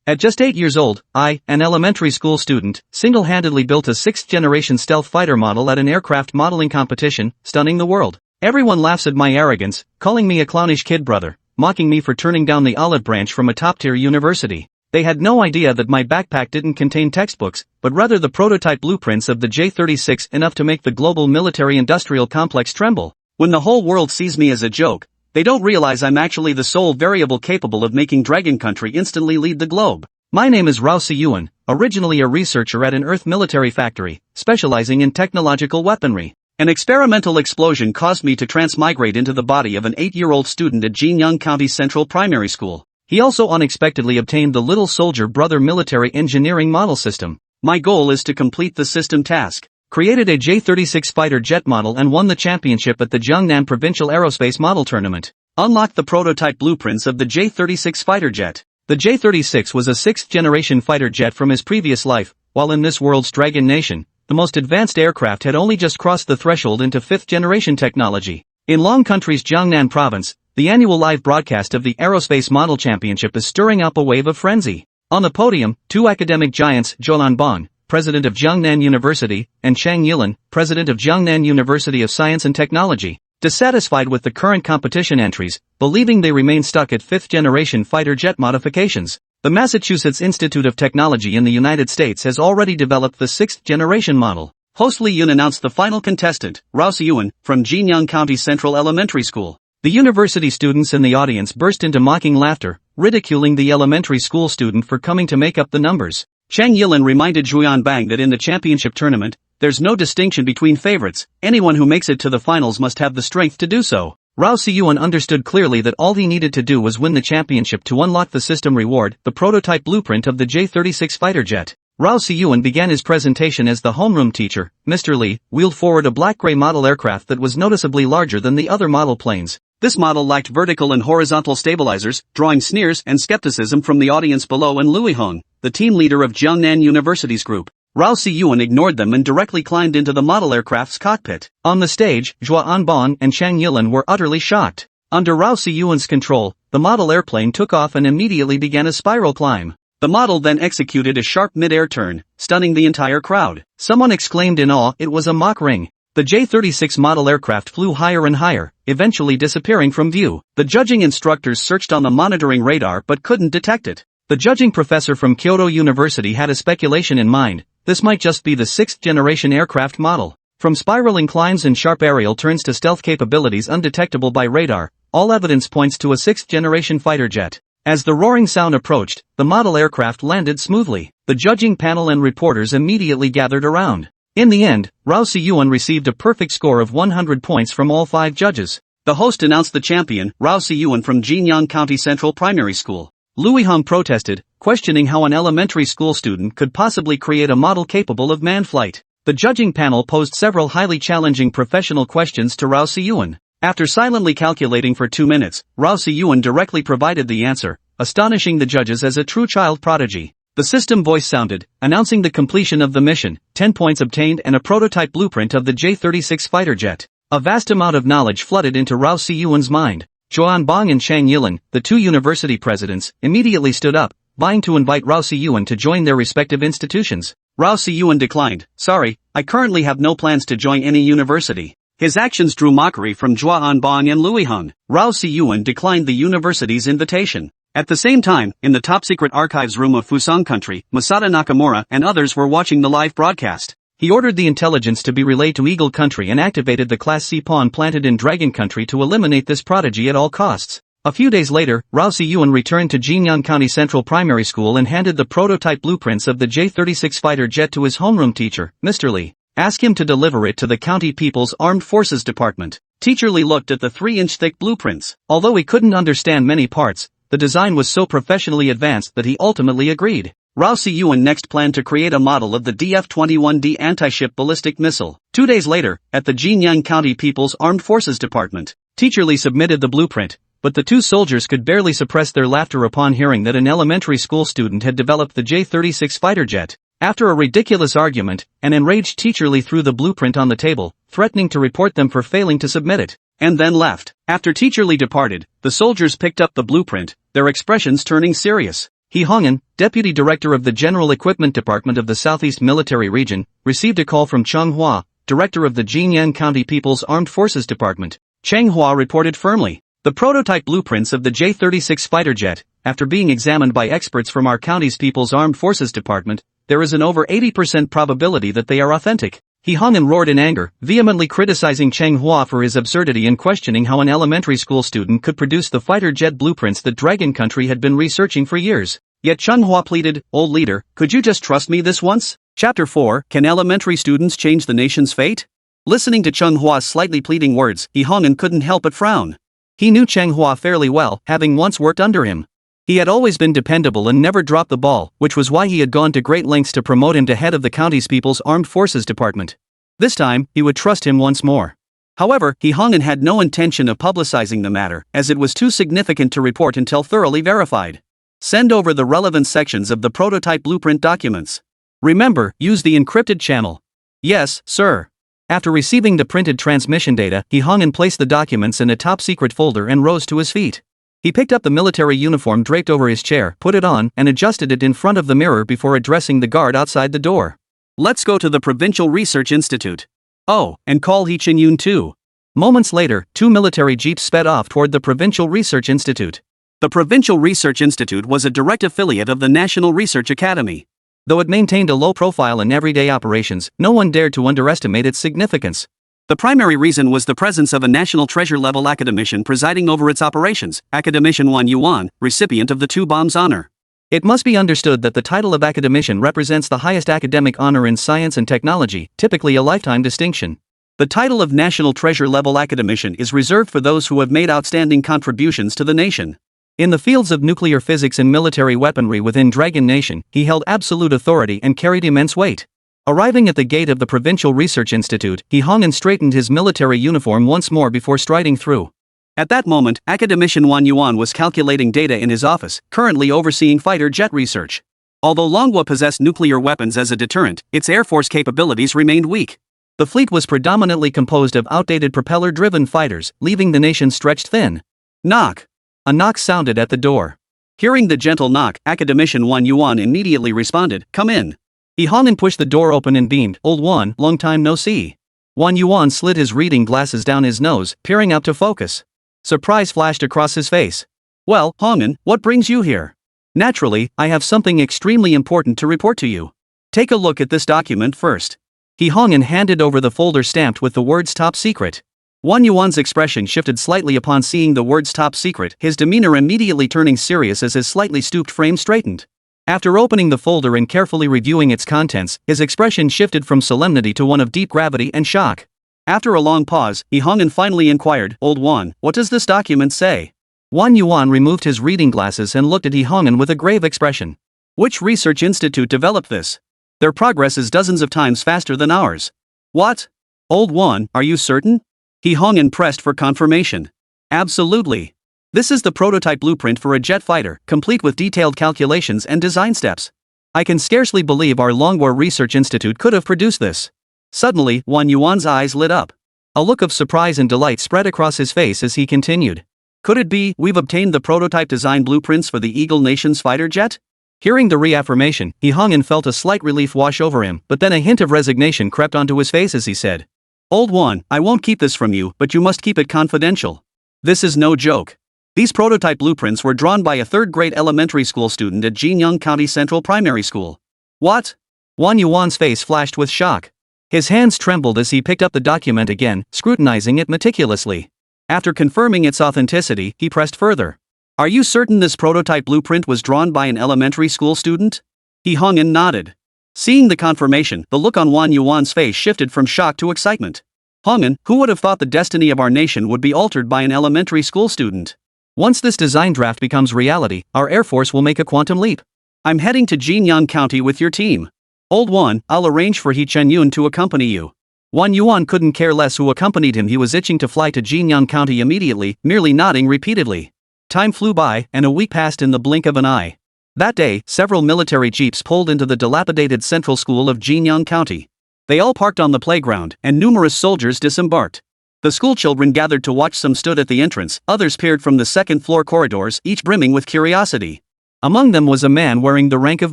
At just 8 years old, I, an elementary school student, single-handedly built a 6th-generation stealth fighter model at an aircraft modeling competition, stunning the world. Everyone laughs at my arrogance, calling me a clownish kid brother, mocking me for turning down the olive branch from a top-tier university. They had no idea that my backpack didn't contain textbooks, but rather the prototype blueprints of the J-36, enough to make the global military-industrial complex tremble. When the whole world sees me as a joke, they don't realize I'm actually the sole variable capable of making Dragon Country instantly lead the globe. My name is Rao Si-yuan, originally a researcher at an Earth military factory, specializing in technological weaponry. An experimental explosion caused me to transmigrate into the body of an 8-year-old student at Jinyang County Central Primary School. He also unexpectedly obtained the Little Soldier Brother military engineering model system. My goal is to complete the system task. Created a J-36 fighter jet model and won the championship at the Jiangnan Provincial Aerospace Model Tournament. Unlocked the prototype blueprints of the J-36 fighter jet. The J-36 was a 6th-generation fighter jet from his previous life, while in this world's Dragon Nation, the most advanced aircraft had only just crossed the threshold into 5th-generation technology. In Long Country's Jiangnan province, the annual live broadcast of the Aerospace Model Championship is stirring up a wave of frenzy. On the podium, two academic giants, Zhou Anbang, president of Jiangnan University, and Chang Yilan, president of Jiangnan University of Science and Technology, dissatisfied with the current competition entries, believing they remain stuck at 5th-generation fighter jet modifications. The Massachusetts Institute of Technology in the United States has already developed the 6th-generation model. Host Li Yun announced the final contestant, Rao Si-yuan, from Jinyang County Central Elementary School. The university students in the audience burst into mocking laughter, ridiculing the elementary school student for coming to make up the numbers. Chang Yilan reminded Zhu Yanbang that in the championship tournament, there's no distinction between favorites. Anyone who makes it to the finals must have the strength to do so. Rao Si-yuan understood clearly that all he needed to do was win the championship to unlock the system reward, the prototype blueprint of the J-36 fighter jet. Rao Si-yuan began his presentation as the homeroom teacher. Mr. Li wheeled forward a black-gray model aircraft that was noticeably larger than the other model planes. This model lacked vertical and horizontal stabilizers, drawing sneers and skepticism from the audience below and Lui Hong, the team leader of Jiangnan University's group. Rao Si-yuan ignored them and directly climbed into the model aircraft's cockpit. On the stage, Zhou Anbang and Chang Yilan were utterly shocked. Under Rao Si-yuan's control, the model airplane took off and immediately began a spiral climb. The model then executed a sharp mid-air turn, stunning the entire crowd. Someone exclaimed in awe, it was a Mach ring. The J-36 model aircraft flew higher and higher, eventually disappearing from view. The judging instructors searched on the monitoring radar but couldn't detect it. The judging professor from Kyoto University had a speculation in mind. This might just be the 6th-generation aircraft model. From spiraling climbs and sharp aerial turns to stealth capabilities undetectable by radar, all evidence points to a 6th-generation fighter jet. As the roaring sound approached, the model aircraft landed smoothly. The judging panel and reporters immediately gathered around. In the end, Rao Si-yuan received a perfect score of 100 points from all 5 judges. The host announced the champion, Rao Si-yuan from Jinyang County Central Primary School. Lui Hong protested, questioning how an elementary school student could possibly create a model capable of manned flight. The judging panel posed several highly challenging professional questions to Rao Si-yuan. After silently calculating for 2 minutes, Rao Si-yuan directly provided the answer, astonishing the judges as a true child prodigy. The system voice sounded, announcing the completion of the mission, 10 points obtained and a prototype blueprint of the J-36 fighter jet. A vast amount of knowledge flooded into Rao Si-yuan's mind. Zhou Anbang and Chang Yilan, the two university presidents, immediately stood up, vying to invite Rao Si-yuan to join their respective institutions. Rao Si-yuan declined, sorry, I currently have no plans to join any university. His actions drew mockery from Zhou Anbang and Lui Hong. Rao Si-yuan declined the university's invitation. At the same time, in the top-secret archives room of Fusang Country, Masada Nakamura and others were watching the live broadcast. He ordered the intelligence to be relayed to Eagle Country and activated the Class C pawn planted in Dragon Country to eliminate this prodigy at all costs. A few days later, Rao Si-yuan returned to Jinyang County Central Primary School and handed the prototype blueprints of the J-36 fighter jet to his homeroom teacher, Mr. Li. Ask him to deliver it to the County People's Armed Forces Department. Teacher Li looked at the 3-inch thick blueprints. Although he couldn't understand many parts, the design was so professionally advanced that he ultimately agreed. Rao Si-yuan next planned to create a model of the DF-21D anti-ship ballistic missile. 2 days later, at the Jinyang County People's Armed Forces Department, Teacher Li submitted the blueprint, but the two soldiers could barely suppress their laughter upon hearing that an elementary school student had developed the J-36 fighter jet. After a ridiculous argument, an enraged Teacher Li threw the blueprint on the table, threatening to report them for failing to submit it, and then left. After Teacher Li departed, the soldiers picked up the blueprint, their expressions turning serious. He Hongin, Deputy Director of the General Equipment Department of the Southeast Military Region, received a call from Cheng Hua, Director of the Jinyang County People's Armed Forces Department. Cheng Hua reported firmly, "The prototype blueprints of the J-36 fighter jet, after being examined by experts from our county's People's Armed Forces Department, there is an over 80% probability that they are authentic." He Hongin roared in anger, vehemently criticizing Cheng Hua for his absurdity and questioning how an elementary school student could produce the fighter jet blueprints that Dragon Country had been researching for years. Yet Cheng Hua pleaded, "Old leader, could you just trust me this once?" Chapter 4, Can Elementary Students Change the Nation's Fate? Listening to Cheng Hua's slightly pleading words, He Hongin couldn't help but frown. He knew Cheng Hua fairly well, having once worked under him. He had always been dependable and never dropped the ball, which was why he had gone to great lengths to promote him to head of the county's People's Armed Forces Department. This time, he would trust him once more. However, He Hongin had no intention of publicizing the matter, as it was too significant to report until thoroughly verified. Send over the relevant sections of the prototype blueprint documents. Remember, use the encrypted channel. Yes, sir. After receiving the printed transmission data, He Hongin placed the documents in a top-secret folder and rose to his feet. He picked up the military uniform draped over his chair, put it on, and adjusted it in front of the mirror before addressing the guard outside the door. "Let's go to the Provincial Research Institute. Oh, and call He Chen-yun too." Moments later, 2 military jeeps sped off toward the Provincial Research Institute. The Provincial Research Institute was a direct affiliate of the National Research Academy. Though it maintained a low profile in everyday operations, no one dared to underestimate its significance. The primary reason was the presence of a national treasure-level academician presiding over its operations, Academician Wan Yuan, recipient of the 2 bombs honor. It must be understood that the title of academician represents the highest academic honor in science and technology, typically a lifetime distinction. The title of National Treasure-level academician is reserved for those who have made outstanding contributions to the nation. In the fields of nuclear physics and military weaponry within Dragon Nation, he held absolute authority and carried immense weight. Arriving at the gate of the Provincial Research Institute, He Hongin straightened his military uniform once more before striding through. At that moment, Academician Wan Yuan was calculating data in his office, currently overseeing fighter jet research. Although Longhua possessed nuclear weapons as a deterrent, its air force capabilities remained weak. The fleet was predominantly composed of outdated propeller-driven fighters, leaving the nation stretched thin. Knock. A knock sounded at the door. Hearing the gentle knock, Academician Wan Yuan immediately responded, "Come in." He Hongin pushed the door open and beamed, "Old Wan, long time no see." Wan Yuan slid his reading glasses down his nose, peering up to focus. Surprise flashed across his face. "Well, Hongin, what brings you here?" "Naturally, I have something extremely important to report to you. Take a look at this document first." He Hongin handed over the folder stamped with the words "Top Secret." Wan Yuan's expression shifted slightly upon seeing the words "Top Secret," his demeanor immediately turning serious as his slightly stooped frame straightened. After opening the folder and carefully reviewing its contents, his expression shifted from solemnity to one of deep gravity and shock. After a long pause, He Hongin finally inquired, "Old Wan, what does this document say?" Wan Yuan removed his reading glasses and looked at He Hongin with a grave expression. "Which research institute developed this? Their progress is dozens of times faster than ours." "What? Old Wan, are you certain?" He Hongin pressed for confirmation. "Absolutely. This is the prototype blueprint for a jet fighter, complete with detailed calculations and design steps. I can scarcely believe our Longhua Research Institute could have produced this." Suddenly, Wan Yuan's eyes lit up. A look of surprise and delight spread across his face as he continued. "Could it be, we've obtained the prototype design blueprints for the Eagle Nation's fighter jet?" Hearing the reaffirmation, He Hongin felt a slight relief wash over him, but then a hint of resignation crept onto his face as he said, "Old Wan, I won't keep this from you, but you must keep it confidential. This is no joke. These prototype blueprints were drawn by a third-grade elementary school student at Jinyang County Central Primary School." "What?" Wan Yuan's face flashed with shock. His hands trembled as he picked up the document again, scrutinizing it meticulously. After confirming its authenticity, he pressed further. "Are you certain this prototype blueprint was drawn by an elementary school student?" He Hongin nodded. Seeing the confirmation, the look on Wan Yuan's face shifted from shock to excitement. "Hongin, who would have thought the destiny of our nation would be altered by an elementary school student? Once this design draft becomes reality, our Air Force will make a quantum leap. I'm heading to Jinyang County with your team. Old Wan, I'll arrange for He Chen-yun to accompany you." Wan Yuan couldn't care less who accompanied him. He was itching to fly to Jinyang County immediately, merely nodding repeatedly. Time flew by, and a week passed in the blink of an eye. That day, several military jeeps pulled into the dilapidated Central School of Jinyang County. They all parked on the playground, and numerous soldiers disembarked. The schoolchildren gathered to watch. Some stood at the entrance, others peered from the second-floor corridors, each brimming with curiosity. Among them was a man wearing the rank of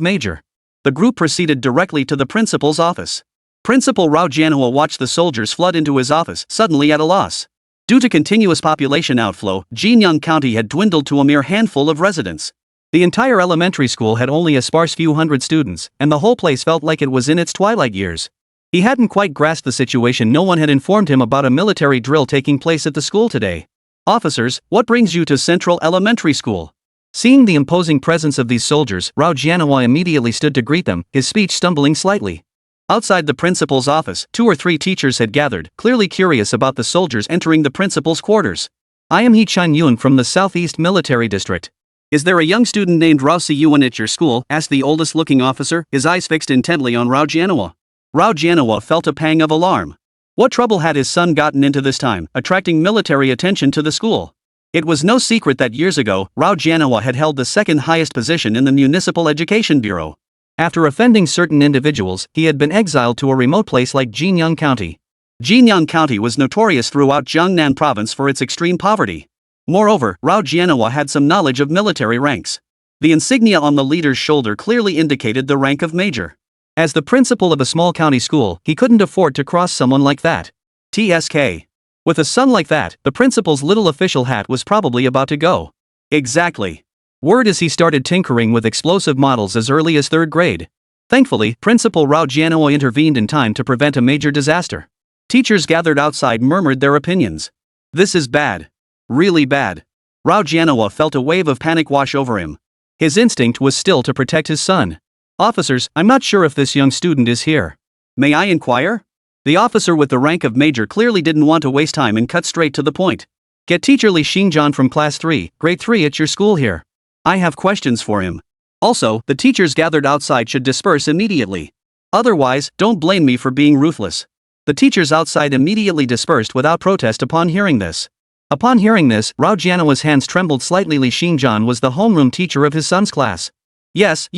major. The group proceeded directly to the principal's office. Principal Rao Janua watched the soldiers flood into his office, suddenly at a loss. Due to continuous population outflow, Jinyang County had dwindled to a mere handful of residents. The entire elementary school had only a sparse few hundred students, and the whole place felt like it was in its twilight years. He hadn't quite grasped the situation. No one had informed him about a military drill taking place at the school today. "Officers, what brings you to Central Elementary School?" Seeing the imposing presence of these soldiers, Rao Janua immediately stood to greet them, his speech stumbling slightly. Outside the principal's office, 2 or 3 teachers had gathered, clearly curious about the soldiers entering the principal's quarters. "I am He Chun-yun from the Southeast Military District. Is there a young student named Rao Si-yun at your school?" asked the oldest-looking officer, his eyes fixed intently on Rao Janua. Rao Janua felt a pang of alarm. What trouble had his son gotten into this time, attracting military attention to the school? It was no secret that years ago, Rao Janua had held the second highest position in the Municipal Education Bureau. After offending certain individuals, he had been exiled to a remote place like Jinyang County. Jinyang County was notorious throughout Jiangnan Province for its extreme poverty. Moreover, Rao Janua had some knowledge of military ranks. The insignia on the leader's shoulder clearly indicated the rank of major. As the principal of a small county school, he couldn't afford to cross someone like that. TSK. With a son like that, the principal's little official hat was probably about to go. Exactly. Word is he started tinkering with explosive models as early as 3rd grade. Thankfully, Principal Rao Janua intervened in time to prevent a major disaster. Teachers gathered outside murmured their opinions. "This is bad. Really bad." Rao Janua felt a wave of panic wash over him. His instinct was still to protect his son. "Officers, I'm not sure if this young student is here. May I inquire?" The officer with the rank of major clearly didn't want to waste time and cut straight to the point. "Get teacher Li Xingjian from class 3, grade 3 at your school here. I have questions for him. Also, the teachers gathered outside should disperse immediately. Otherwise, don't blame me for being ruthless." The teachers outside immediately dispersed without protest upon hearing this. Upon hearing this, Rao Janua's hands trembled slightly. Li Xingjian was the homeroom teacher of his son's class. Yes.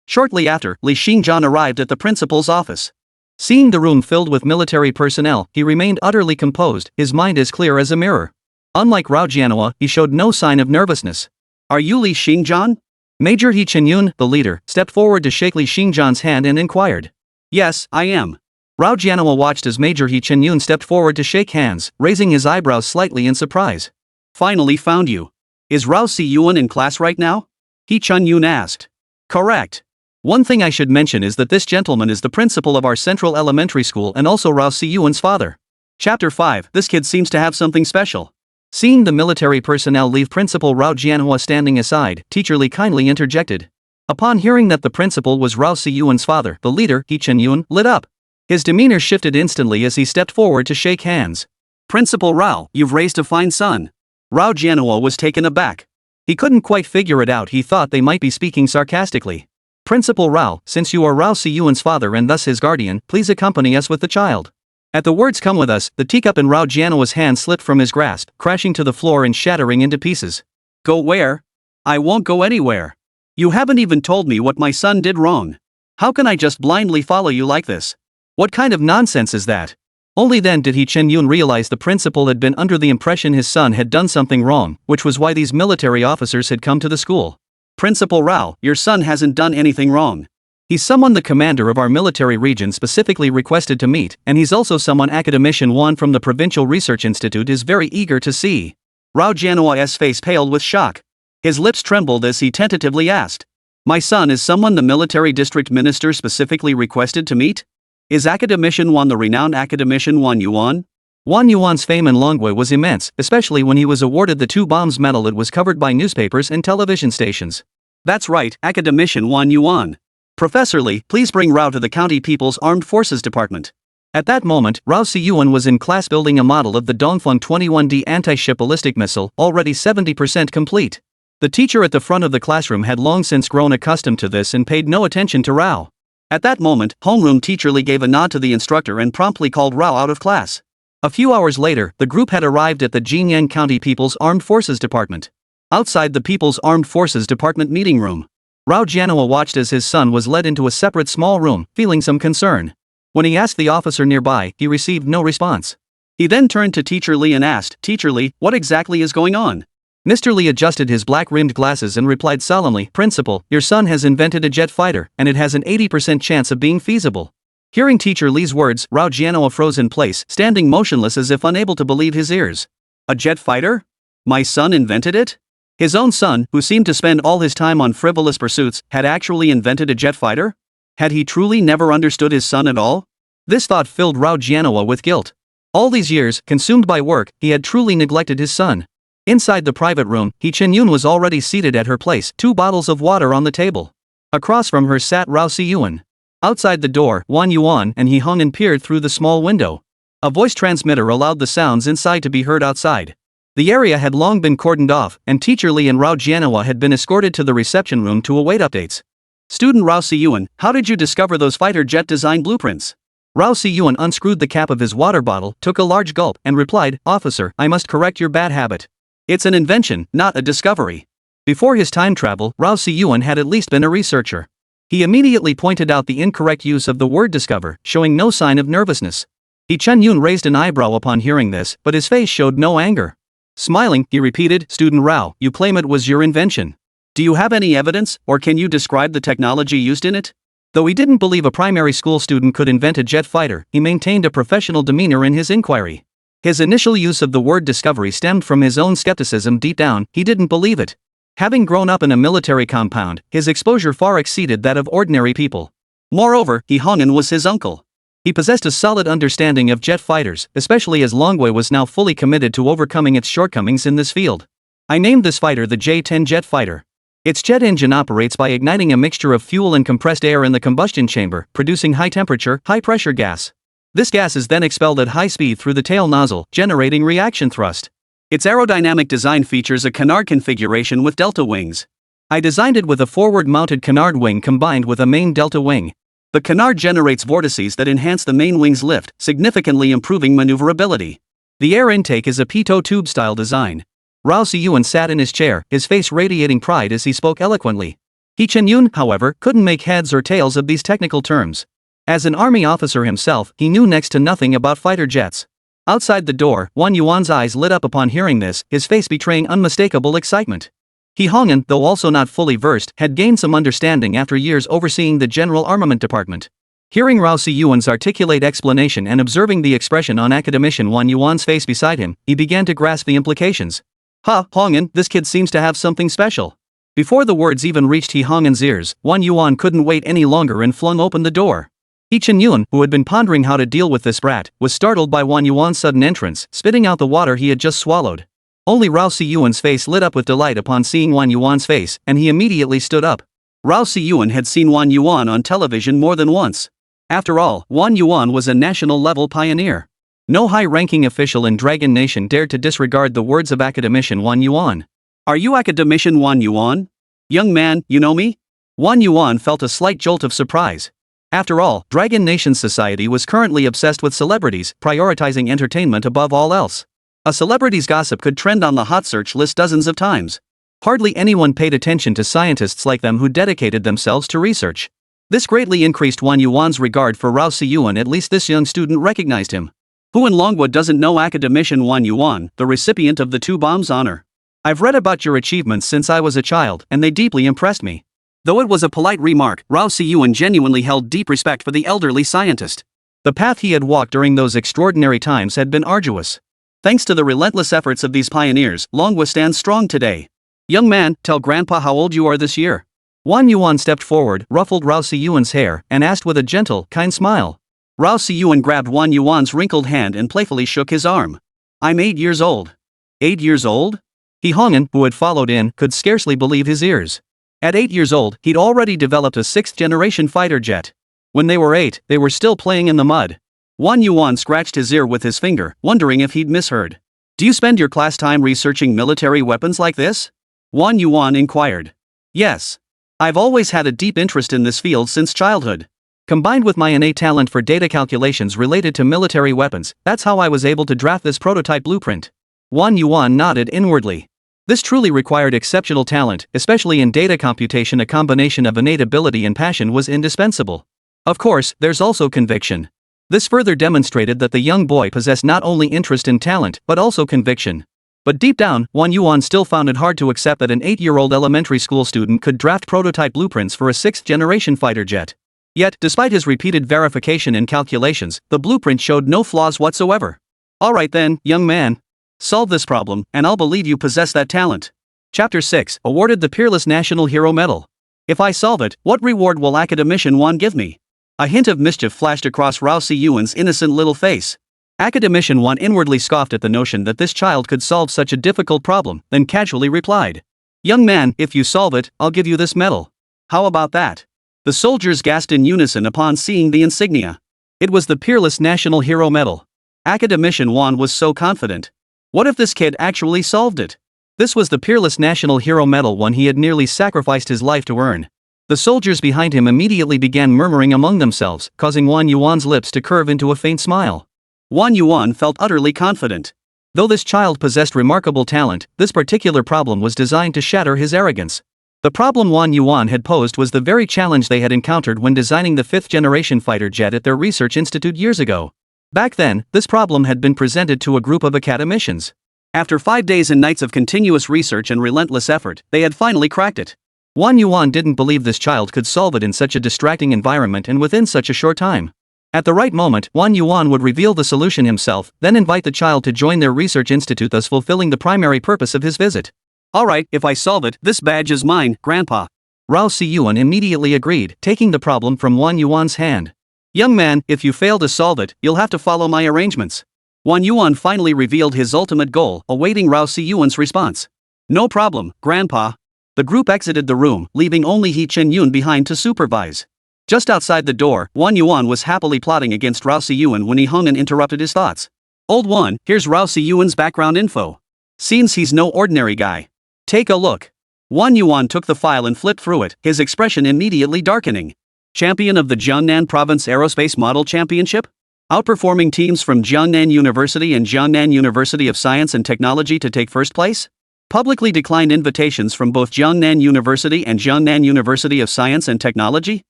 Shortly after, Li Xingjian arrived at the principal's office. Seeing the room filled with military personnel, he remained utterly composed, his mind as clear as a mirror. Unlike Rao Janua, he showed no sign of nervousness. "Are you Li Xingjian?" Major He Chen-yun, the leader, stepped forward to shake Li Xingjian's hand and inquired. "Yes, I am." Rao Janua watched as Major He Chen-yun stepped forward to shake hands, raising his eyebrows slightly in surprise. "Finally found you. Is Rao Si-yun in class right now?" He Chen-yun asked. "Correct. One thing I should mention is that this gentleman is the principal of our Central Elementary School and also Rao Si-yun's father." Chapter 5. This kid seems to have something special. Seeing the military personnel leave Principal Rao Janua standing aside, Teacher Li kindly interjected. Upon hearing that the principal was Rao Si-yun's father, the leader, He Chen-yun, lit up. His demeanor shifted instantly as he stepped forward to shake hands. "Principal Rao, you've raised a fine son." Rao Janua was taken aback. He couldn't quite figure it out. He thought they might be speaking sarcastically. "Principal Rao, since you are Rao Si-yun's father and thus his guardian, please accompany us with the child." At the words "come with us," the teacup in Rao Janua's hand slipped from his grasp, crashing to the floor and shattering into pieces. "Go where? I won't go anywhere. You haven't even told me what my son did wrong. How can I just blindly follow you like this? What kind of nonsense is that?" Only then did He Chen-yun realize the principal had been under the impression his son had done something wrong, which was why these military officers had come to the school. "Principal Rao, your son hasn't done anything wrong. He's someone the commander of our military region specifically requested to meet, and he's also someone Academician Wan from the Provincial Research Institute is very eager to see." Rao Janua's face paled with shock. His lips trembled as he tentatively asked. "My son is someone the military district minister specifically requested to meet? Is Academician Wan the renowned Academician Wan Yuan?" Wan Yuan's fame in Longwei was immense, especially when he was awarded the 2 bombs medal. It was covered by newspapers and television stations. "That's right, Academician Wan Yuan. Professor Li, please bring Rao to the County People's Armed Forces Department." At that moment, Rao Si-yun was in class building a model of the Dongfeng 21D anti-ship ballistic missile, already 70% complete. The teacher at the front of the classroom had long since grown accustomed to this and paid no attention to Rao. At that moment, homeroom teacher Li gave a nod to the instructor and promptly called Rao out of class. A few hours later, the group had arrived at the Jinyang County People's Armed Forces Department. Outside the People's Armed Forces Department meeting room, Rao Janua watched as his son was led into a separate small room, feeling some concern. When he asked the officer nearby, he received no response. He then turned to Teacher Li and asked, "Teacher Li, what exactly is going on?" Mr. Lee adjusted his black-rimmed glasses and replied solemnly, Principal, your son has invented a jet fighter, and it has an 80% chance of being feasible. Hearing Teacher Lee's words, Rao Jianhua froze in place, standing motionless as if unable to believe his ears. A jet fighter? My son invented it? His own son, who seemed to spend all his time on frivolous pursuits, had actually invented a jet fighter? Had he truly never understood his son at all? This thought filled Rao Jianhua with guilt. All these years, consumed by work, he had truly neglected his son. Inside the private room, Chen-yun was already seated at her place, 2 bottles of water on the table. Across from her sat Rao Si-yuan. Outside the door, Wan Yuan and he hung and peered through the small window. A voice transmitter allowed the sounds inside to be heard outside. The area had long been cordoned off, and Teacher Lee and Rao Jianhua had been escorted to the reception room to await updates. Student Rao Si-yuan, how did you discover those fighter jet design blueprints? Rao Si-yuan unscrewed the cap of his water bottle, took a large gulp, and replied, Officer, I must correct your bad habit. It's an invention, not a discovery. Before his time travel, Rao Si-yuan had at least been a researcher. He immediately pointed out the incorrect use of the word discover, showing no sign of nervousness. Chen-yun raised an eyebrow upon hearing this, but his face showed no anger. Smiling, he repeated, Student Rao, you claim it was your invention. Do you have any evidence, or can you describe the technology used in it? Though he didn't believe a primary school student could invent a jet fighter, he maintained a professional demeanor in his inquiry. His initial use of the word discovery stemmed from his own skepticism. Deep down, he didn't believe it. Having grown up in a military compound, his exposure far exceeded that of ordinary people. Moreover, He Hong'an was his uncle. He possessed a solid understanding of jet fighters, especially as Longwei was now fully committed to overcoming its shortcomings in this field. I named this fighter the J-10 jet fighter. Its jet engine operates by igniting a mixture of fuel and compressed air in the combustion chamber, producing high-temperature, high-pressure gas. This gas is then expelled at high speed through the tail nozzle, generating reaction thrust. Its aerodynamic design features a canard configuration with delta wings. I designed it with a forward-mounted canard wing combined with a main delta wing. The canard generates vortices that enhance the main wing's lift, significantly improving maneuverability. The air intake is a pitot tube-style design. Rao Si-yuan sat in his chair, his face radiating pride as he spoke eloquently. Chen-yun, however, couldn't make heads or tails of these technical terms. As an army officer himself, he knew next to nothing about fighter jets. Outside the door, Wan Yuan's eyes lit up upon hearing this, his face betraying unmistakable excitement. He Hong'an, though also not fully versed, had gained some understanding after years overseeing the General Armament Department. Hearing Rao Si-yuan's articulate explanation and observing the expression on academician Wan Yuan's face beside him, he began to grasp the implications. Hong'an, this kid seems to have something special. Before the words even reached He Hong'an's ears, Wan Yuan couldn't wait any longer and flung open the door. Chen-yun, who had been pondering how to deal with this brat, was startled by Wan Yuan's sudden entrance, spitting out the water he had just swallowed. Only Rao Si-yuan's face lit up with delight upon seeing Wan Yuan's face, and he immediately stood up. Rao Si-yuan had seen Wan Yuan on television more than once. After all, Wan Yuan was a national-level pioneer. No high-ranking official in Dragon Nation dared to disregard the words of academician Wan Yuan. Are you academician Wan Yuan? Young man, you know me? Wan Yuan felt a slight jolt of surprise. After all, Dragon Nation's society was currently obsessed with celebrities, prioritizing entertainment above all else. A celebrity's gossip could trend on the hot search list dozens of times. Hardly anyone paid attention to scientists like them who dedicated themselves to research. This greatly increased Wan Yuan's regard for Rao Si-yuan. At least this young student recognized him. Who in Longwood doesn't know academician Wan Yuan, the recipient of the 2 bombs honor? I've read about your achievements since I was a child, and they deeply impressed me. Though it was a polite remark, Rao Si-yuan genuinely held deep respect for the elderly scientist. The path he had walked during those extraordinary times had been arduous. Thanks to the relentless efforts of these pioneers, Longwood stands strong today. Young man, tell Grandpa how old you are this year. Wan Yuan stepped forward, ruffled Rao Si-yuan's hair, and asked with a gentle, kind smile. Rao Si-yuan grabbed Wan Yuan's wrinkled hand and playfully shook his arm. I'm 8 years old. 8 years old? He Hong'an, who had followed in, could scarcely believe his ears. At 8 years old, he'd already developed a 6th-generation fighter jet. When they were 8, they were still playing in the mud. Wan Yuan scratched his ear with his finger, wondering if he'd misheard. Do you spend your class time researching military weapons like this? Wan Yuan inquired. Yes. I've always had a deep interest in this field since childhood. Combined with my innate talent for data calculations related to military weapons, that's how I was able to draft this prototype blueprint. Wan Yuan nodded inwardly. This truly required exceptional talent, especially in data computation. A combination of innate ability and passion was indispensable. Of course, there's also conviction. This further demonstrated that the young boy possessed not only interest and talent, but also conviction. But deep down, Wang Yuan still found it hard to accept that an 8-year-old elementary school student could draft prototype blueprints for a 6th-generation fighter jet. Yet, despite his repeated verification and calculations, the blueprint showed no flaws whatsoever. Alright then, young man. Solve this problem, and I'll believe you possess that talent. Chapter 6, awarded the Peerless National Hero Medal. If I solve it, what reward will Academician Wan give me? A hint of mischief flashed across Rao Si-yuan's innocent little face. Academician Wan inwardly scoffed at the notion that this child could solve such a difficult problem, then casually replied. Young man, if you solve it, I'll give you this medal. How about that? The soldiers gasped in unison upon seeing the insignia. It was the Peerless National Hero Medal. Academician Wan was so confident. What if this kid actually solved it? This was the Peerless National Hero Medal, one he had nearly sacrificed his life to earn. The soldiers behind him immediately began murmuring among themselves, causing Wang Yuan's lips to curve into a faint smile. Wang Yuan felt utterly confident. Though this child possessed remarkable talent, this particular problem was designed to shatter his arrogance. The problem Wang Yuan had posed was the very challenge they had encountered when designing the 5th-generation fighter jet at their research institute years ago. Back then, this problem had been presented to a group of academicians. After 5 days and nights of continuous research and relentless effort, they had finally cracked it. Wang Yuan didn't believe this child could solve it in such a distracting environment and within such a short time. At the right moment, Wang Yuan would reveal the solution himself, then invite the child to join their research institute, thus fulfilling the primary purpose of his visit. Alright, if I solve it, this badge is mine, Grandpa. Rao Si-yuan immediately agreed, taking the problem from Wang Yuan's hand. Young man, if you fail to solve it, you'll have to follow my arrangements. Wang Yuan finally revealed his ultimate goal, awaiting Rao Si-yuan's response. No problem, Grandpa. The group exited the room, leaving only He Chen-yun behind to supervise. Just outside the door, Wang Yuan was happily plotting against Rao Si-yuan when He hung and interrupted his thoughts. Old one, here's Rao Si-yuan's background info. Seems he's no ordinary guy. Take a look. Wang Yuan took the file and flipped through it, his expression immediately darkening. Champion of the Jiangnan Province Aerospace Model Championship? Outperforming teams from Jiangnan University and Jiangnan University of Science and Technology to take first place? Publicly declined invitations from both Jiangnan University and Jiangnan University of Science and Technology?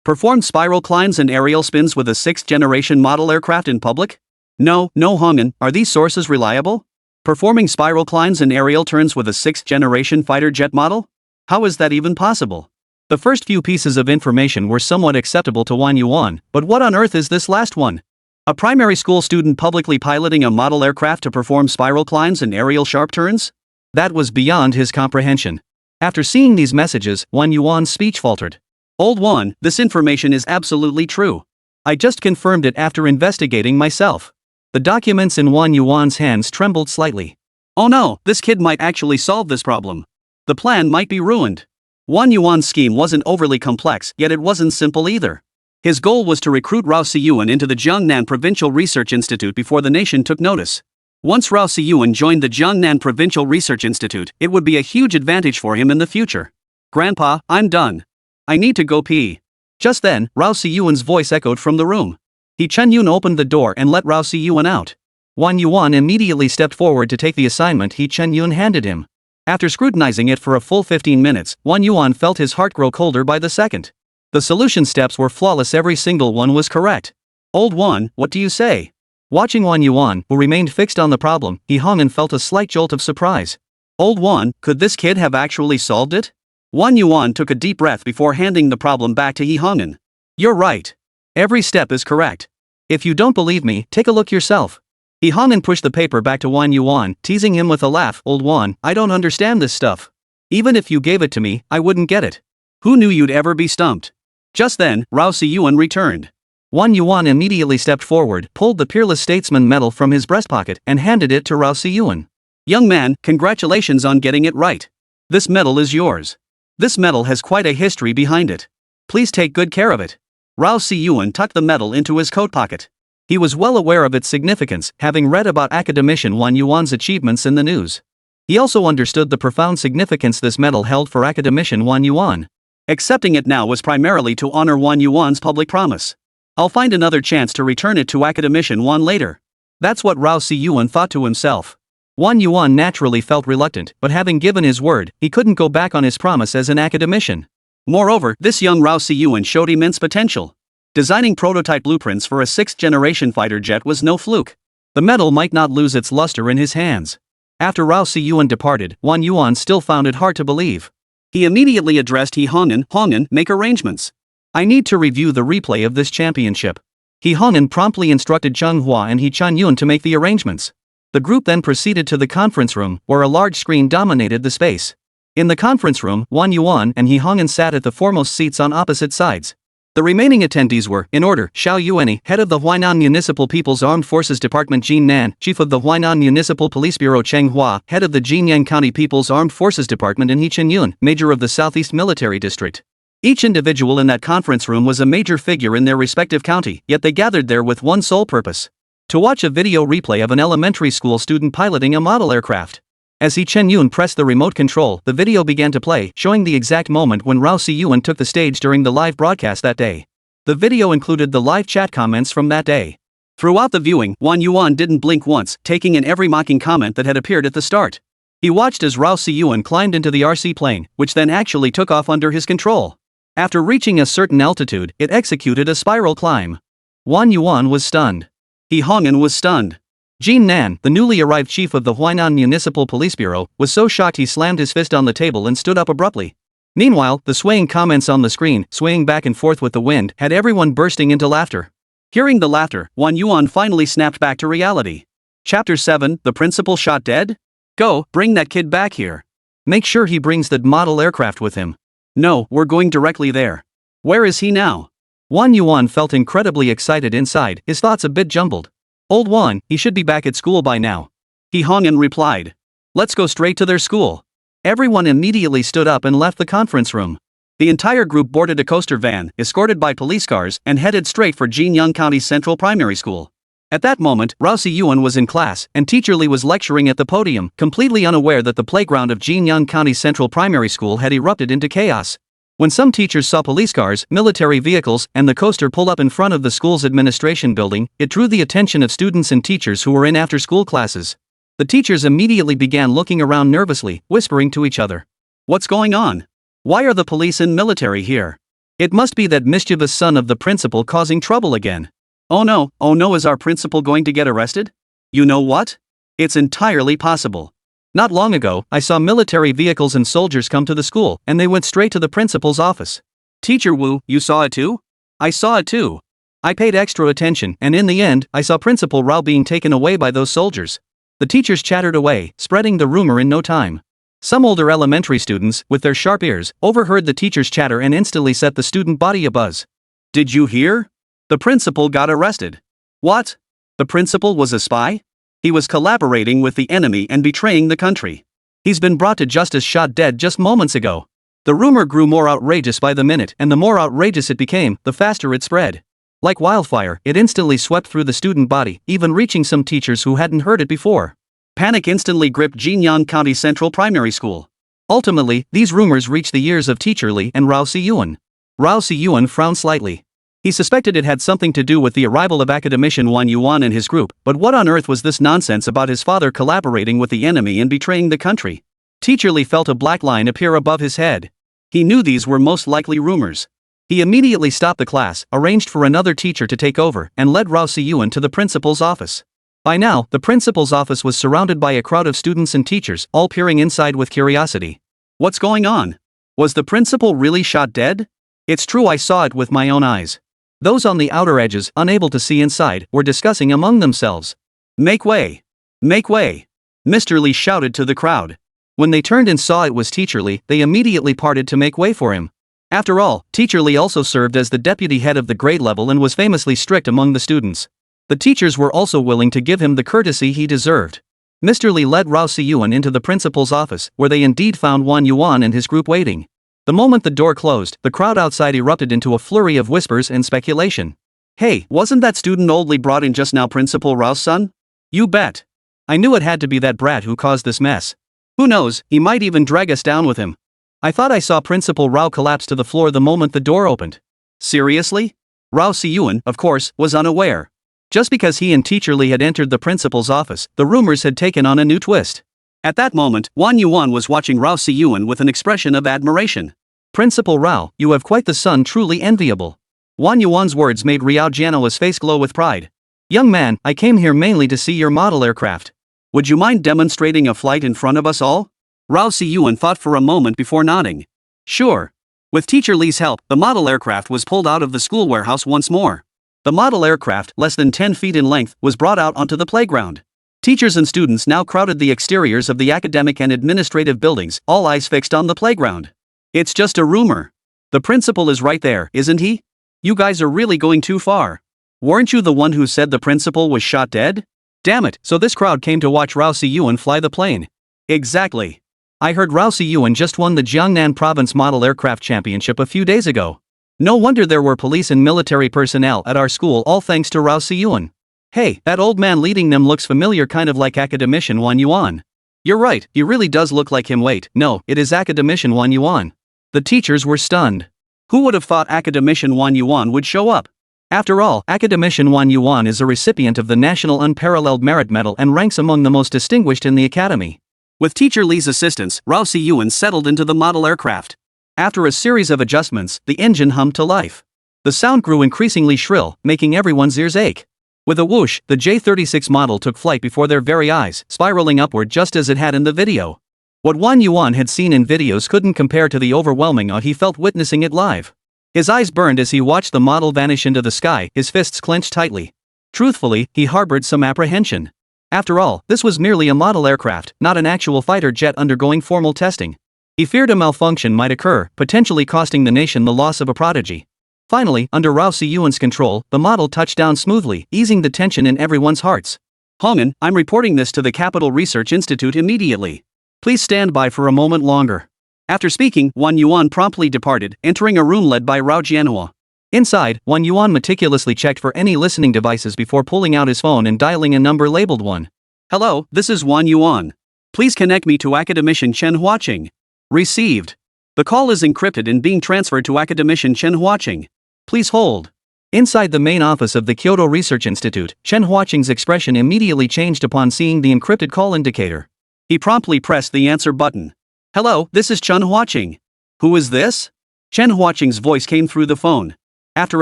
Performed spiral climbs and aerial spins with a 6th-generation model aircraft in public? No Hong'an, are these sources reliable? Performing spiral climbs and aerial turns with a 6th-generation fighter jet model? How is that even possible? The first few pieces of information were somewhat acceptable to Wang Yuan, but what on earth is this last one? A primary school student publicly piloting a model aircraft to perform spiral climbs and aerial sharp turns? That was beyond his comprehension. After seeing these messages, Wang Yuan's speech faltered. Old one, this information is absolutely true. I just confirmed it after investigating myself. The documents in Wang Yuan's hands trembled slightly. Oh no, this kid might actually solve this problem. The plan might be ruined. Wang Yuan's scheme wasn't overly complex, yet it wasn't simple either. His goal was to recruit Rao Si-yuan into the Jiangnan Provincial Research Institute before the nation took notice. Once Rao Si-yuan joined the Jiangnan Provincial Research Institute, it would be a huge advantage for him in the future. Grandpa, I'm done. I need to go pee. Just then, Rao Si-yuan's voice echoed from the room. He Chen-yun opened the door and let Rao Si-yuan out. Wang Yuan immediately stepped forward to take the assignment He Chen-yun handed him. After scrutinizing it for a full 15 minutes, Wang Yuan felt his heart grow colder by the second. The solution steps were flawless, every single one was correct. Old one, what do you say? Watching Wang Yuan, who remained fixed on the problem, He hung and felt a slight jolt of surprise. Old one, could this kid have actually solved it? Wang Yuan took a deep breath before handing the problem back to He Hong'an. You're right. Every step is correct. If you don't believe me, take a look yourself. He Hong'an pushed the paper back to Wang Yuan, teasing him with a laugh. Old one, I don't understand this stuff. Even if you gave it to me, I wouldn't get it. Who knew you'd ever be stumped? Just then, Rao Si-yuan returned. Wang Yuan immediately stepped forward, pulled the Peerless Statesman medal from his breast pocket, and handed it to Rao Si-yuan. Young man, congratulations on getting it right. This medal is yours. This medal has quite a history behind it. Please take good care of it. Rao Si-yuan tucked the medal into his coat pocket. He was well aware of its significance, having read about academician Wang Yuan's achievements in the news. He also understood the profound significance this medal held for academician Wang Yuan. Accepting it now was primarily to honor Wang Yuan's public promise. I'll find another chance to return it to academician Wang later. That's what Rao Si-yuan thought to himself. Wang Yuan naturally felt reluctant, but having given his word, he couldn't go back on his promise as an academician. Moreover, this young Rao Si-yuan showed immense potential. Designing prototype blueprints for a 6th-generation fighter jet was no fluke. The medal might not lose its luster in his hands. After Rao Si-yuan departed, Wan Yuan still found it hard to believe. He immediately addressed He Hong'an, make arrangements. I need to review the replay of this championship. He Hong'an promptly instructed Chung Hua and He Chun-yun to make the arrangements. The group then proceeded to the conference room, where a large screen dominated the space. In the conference room, Wan Yuan and He Hong'an sat at the foremost seats on opposite sides. The remaining attendees were, in order, Xiao Yuani, head of the Huainan Municipal People's Armed Forces Department Jin Nan, chief of the Huainan Municipal Police Bureau Cheng Hua, head of the Jinyang County People's Armed Forces Department and He Chen-yun, major of the Southeast Military District. Each individual in that conference room was a major figure in their respective county, yet they gathered there with one sole purpose: to watch a video replay of an elementary school student piloting a model aircraft. As He Chen-yun pressed the remote control, the video began to play, showing the exact moment when Rao Si-yuan took the stage during the live broadcast that day. The video included the live chat comments from that day. Throughout the viewing, Wan Yuan didn't blink once, taking in every mocking comment that had appeared at the start. He watched as Rao Si-yuan climbed into the RC plane, which then actually took off under his control. After reaching a certain altitude, it executed a spiral climb. Wan Yuan was stunned. He Hong'an was stunned. Jin Nan, the newly arrived chief of the Huainan Municipal Police Bureau, was so shocked he slammed his fist on the table and stood up abruptly. Meanwhile, the swaying comments on the screen, swaying back and forth with the wind, had everyone bursting into laughter. Hearing the laughter, Wan Yuan finally snapped back to reality. Chapter 7, The Principal Shot Dead? Go, bring that kid back here. Make sure he brings that model aircraft with him. No, we're going directly there. Where is he now? Wan Yuan felt incredibly excited inside, his thoughts a bit jumbled. Old Wan, he should be back at school by now. He Hong'an replied. Let's go straight to their school. Everyone immediately stood up and left the conference room. The entire group boarded a coaster van, escorted by police cars, and headed straight for Jinyang County's Central Primary School. At that moment, Rao Si-yuan was in class, and Teacher Lee was lecturing at the podium, completely unaware that the playground of Jinyang County Central Primary School had erupted into chaos. When some teachers saw police cars, military vehicles, and the coaster pull up in front of the school's administration building, it drew the attention of students and teachers who were in after-school classes. The teachers immediately began looking around nervously, whispering to each other. What's going on? Why are the police and military here? It must be that mischievous son of the principal causing trouble again. Oh no, is our principal going to get arrested? You know what? It's entirely possible. Not long ago, I saw military vehicles and soldiers come to the school, and they went straight to the principal's office. Teacher Wu, you saw it too? I saw it too. I paid extra attention, and in the end, I saw Principal Rao being taken away by those soldiers. The teachers chattered away, spreading the rumor in no time. Some older elementary students, with their sharp ears, overheard the teacher's chatter and instantly set the student body abuzz. Did you hear? The principal got arrested. What? The principal was a spy? He was collaborating with the enemy and betraying the country. He's been brought to justice, shot dead just moments ago. The rumor grew more outrageous by the minute, and the more outrageous it became, the faster it spread. Like wildfire, it instantly swept through the student body, even reaching some teachers who hadn't heard it before. Panic instantly gripped Jinyang County Central Primary School. Ultimately, these rumors reached the ears of Teacher Lee and Rao Si-yuan. Rao Si-yuan frowned slightly. He suspected it had something to do with the arrival of academician Wan Yuan and his group, but what on earth was this nonsense about his father collaborating with the enemy and betraying the country? Teacher Lee felt a black line appear above his head. He knew these were most likely rumors. He immediately stopped the class, arranged for another teacher to take over, and led Rao Si-yuan to the principal's office. By now, the principal's office was surrounded by a crowd of students and teachers, all peering inside with curiosity. What's going on? Was the principal really shot dead? It's true, I saw it with my own eyes. Those on the outer edges, unable to see inside, were discussing among themselves. Make way! Make way! Mr. Lee shouted to the crowd. When they turned and saw it was Teacher Lee, they immediately parted to make way for him. After all, Teacher Lee also served as the deputy head of the grade level and was famously strict among the students. The teachers were also willing to give him the courtesy he deserved. Mr. Lee led Rao Si-yuan into the principal's office, where they indeed found Wan Yuan and his group waiting. The moment the door closed, the crowd outside erupted into a flurry of whispers and speculation. Hey, wasn't that student old Lee brought in just now Principal Rao's son? You bet. I knew it had to be that brat who caused this mess. Who knows, he might even drag us down with him. I thought I saw Principal Rao collapse to the floor the moment the door opened. Seriously? Rao Si-yuan, of course, was unaware. Just because he and Teacher Lee had entered the principal's office, the rumors had taken on a new twist. At that moment, Wan Yuan was watching Rao Si-yuan with an expression of admiration. Principal Rao, you have quite the son, truly enviable. Wan Yuan's words made Riao Jiano's face glow with pride. Young man, I came here mainly to see your model aircraft. Would you mind demonstrating a flight in front of us all? Rao Si-yuan thought for a moment before nodding. Sure. With Teacher Lee's help, the model aircraft was pulled out of the school warehouse once more. The model aircraft, less than 10 feet in length, was brought out onto the playground. Teachers and students now crowded the exteriors of the academic and administrative buildings, all eyes fixed on the playground. It's just a rumor. The principal is right there, isn't he? You guys are really going too far. Weren't you the one who said the principal was shot dead? Damn it, so this crowd came to watch Rao Si-yuan fly the plane. Exactly. I heard Rao Si-yuan just won the Jiangnan Province Model Aircraft Championship a few days ago. No wonder there were police and military personnel at our school, all thanks to Rao Si-yuan. Hey, that old man leading them looks familiar, kind of like Academician Wan Yuan. You're right, he really does look like him. Wait, no, it is Academician Wan Yuan. The teachers were stunned. Who would have thought Academician Wan Yuan would show up? After all, Academician Wan Yuan is a recipient of the National Unparalleled Merit Medal and ranks among the most distinguished in the academy. With Teacher Lee's assistance, Rao Si-yuan settled into the model aircraft. After a series of adjustments, the engine hummed to life. The sound grew increasingly shrill, making everyone's ears ache. With a whoosh, the J-36 model took flight before their very eyes, spiraling upward just as it had in the video. What Wan Yuan had seen in videos couldn't compare to the overwhelming awe he felt witnessing it live. His eyes burned as he watched the model vanish into the sky, his fists clenched tightly. Truthfully, he harbored some apprehension. After all, this was merely a model aircraft, not an actual fighter jet undergoing formal testing. He feared a malfunction might occur, potentially costing the nation the loss of a prodigy. Finally, under Rao Si-yuan's control, the model touched down smoothly, easing the tension in everyone's hearts. Hongan, I'm reporting this to the Capital Research Institute immediately. Please stand by for a moment longer. After speaking, Wan Yuan promptly departed, entering a room led by Rao Jianhua. Inside, Wan Yuan meticulously checked for any listening devices before pulling out his phone and dialing a number labeled 1. Hello, this is Wan Yuan. Please connect me to Academician Chen Huaqing. Received. The call is encrypted and being transferred to Academician Chen Huaqing. Please hold. Inside the main office of the Kyoto Research Institute, Chen Huaqing's expression immediately changed upon seeing the encrypted call indicator. He promptly pressed the answer button. Hello, this is Chen Huaqing. Who is this? Chen Huaqing's voice came through the phone. After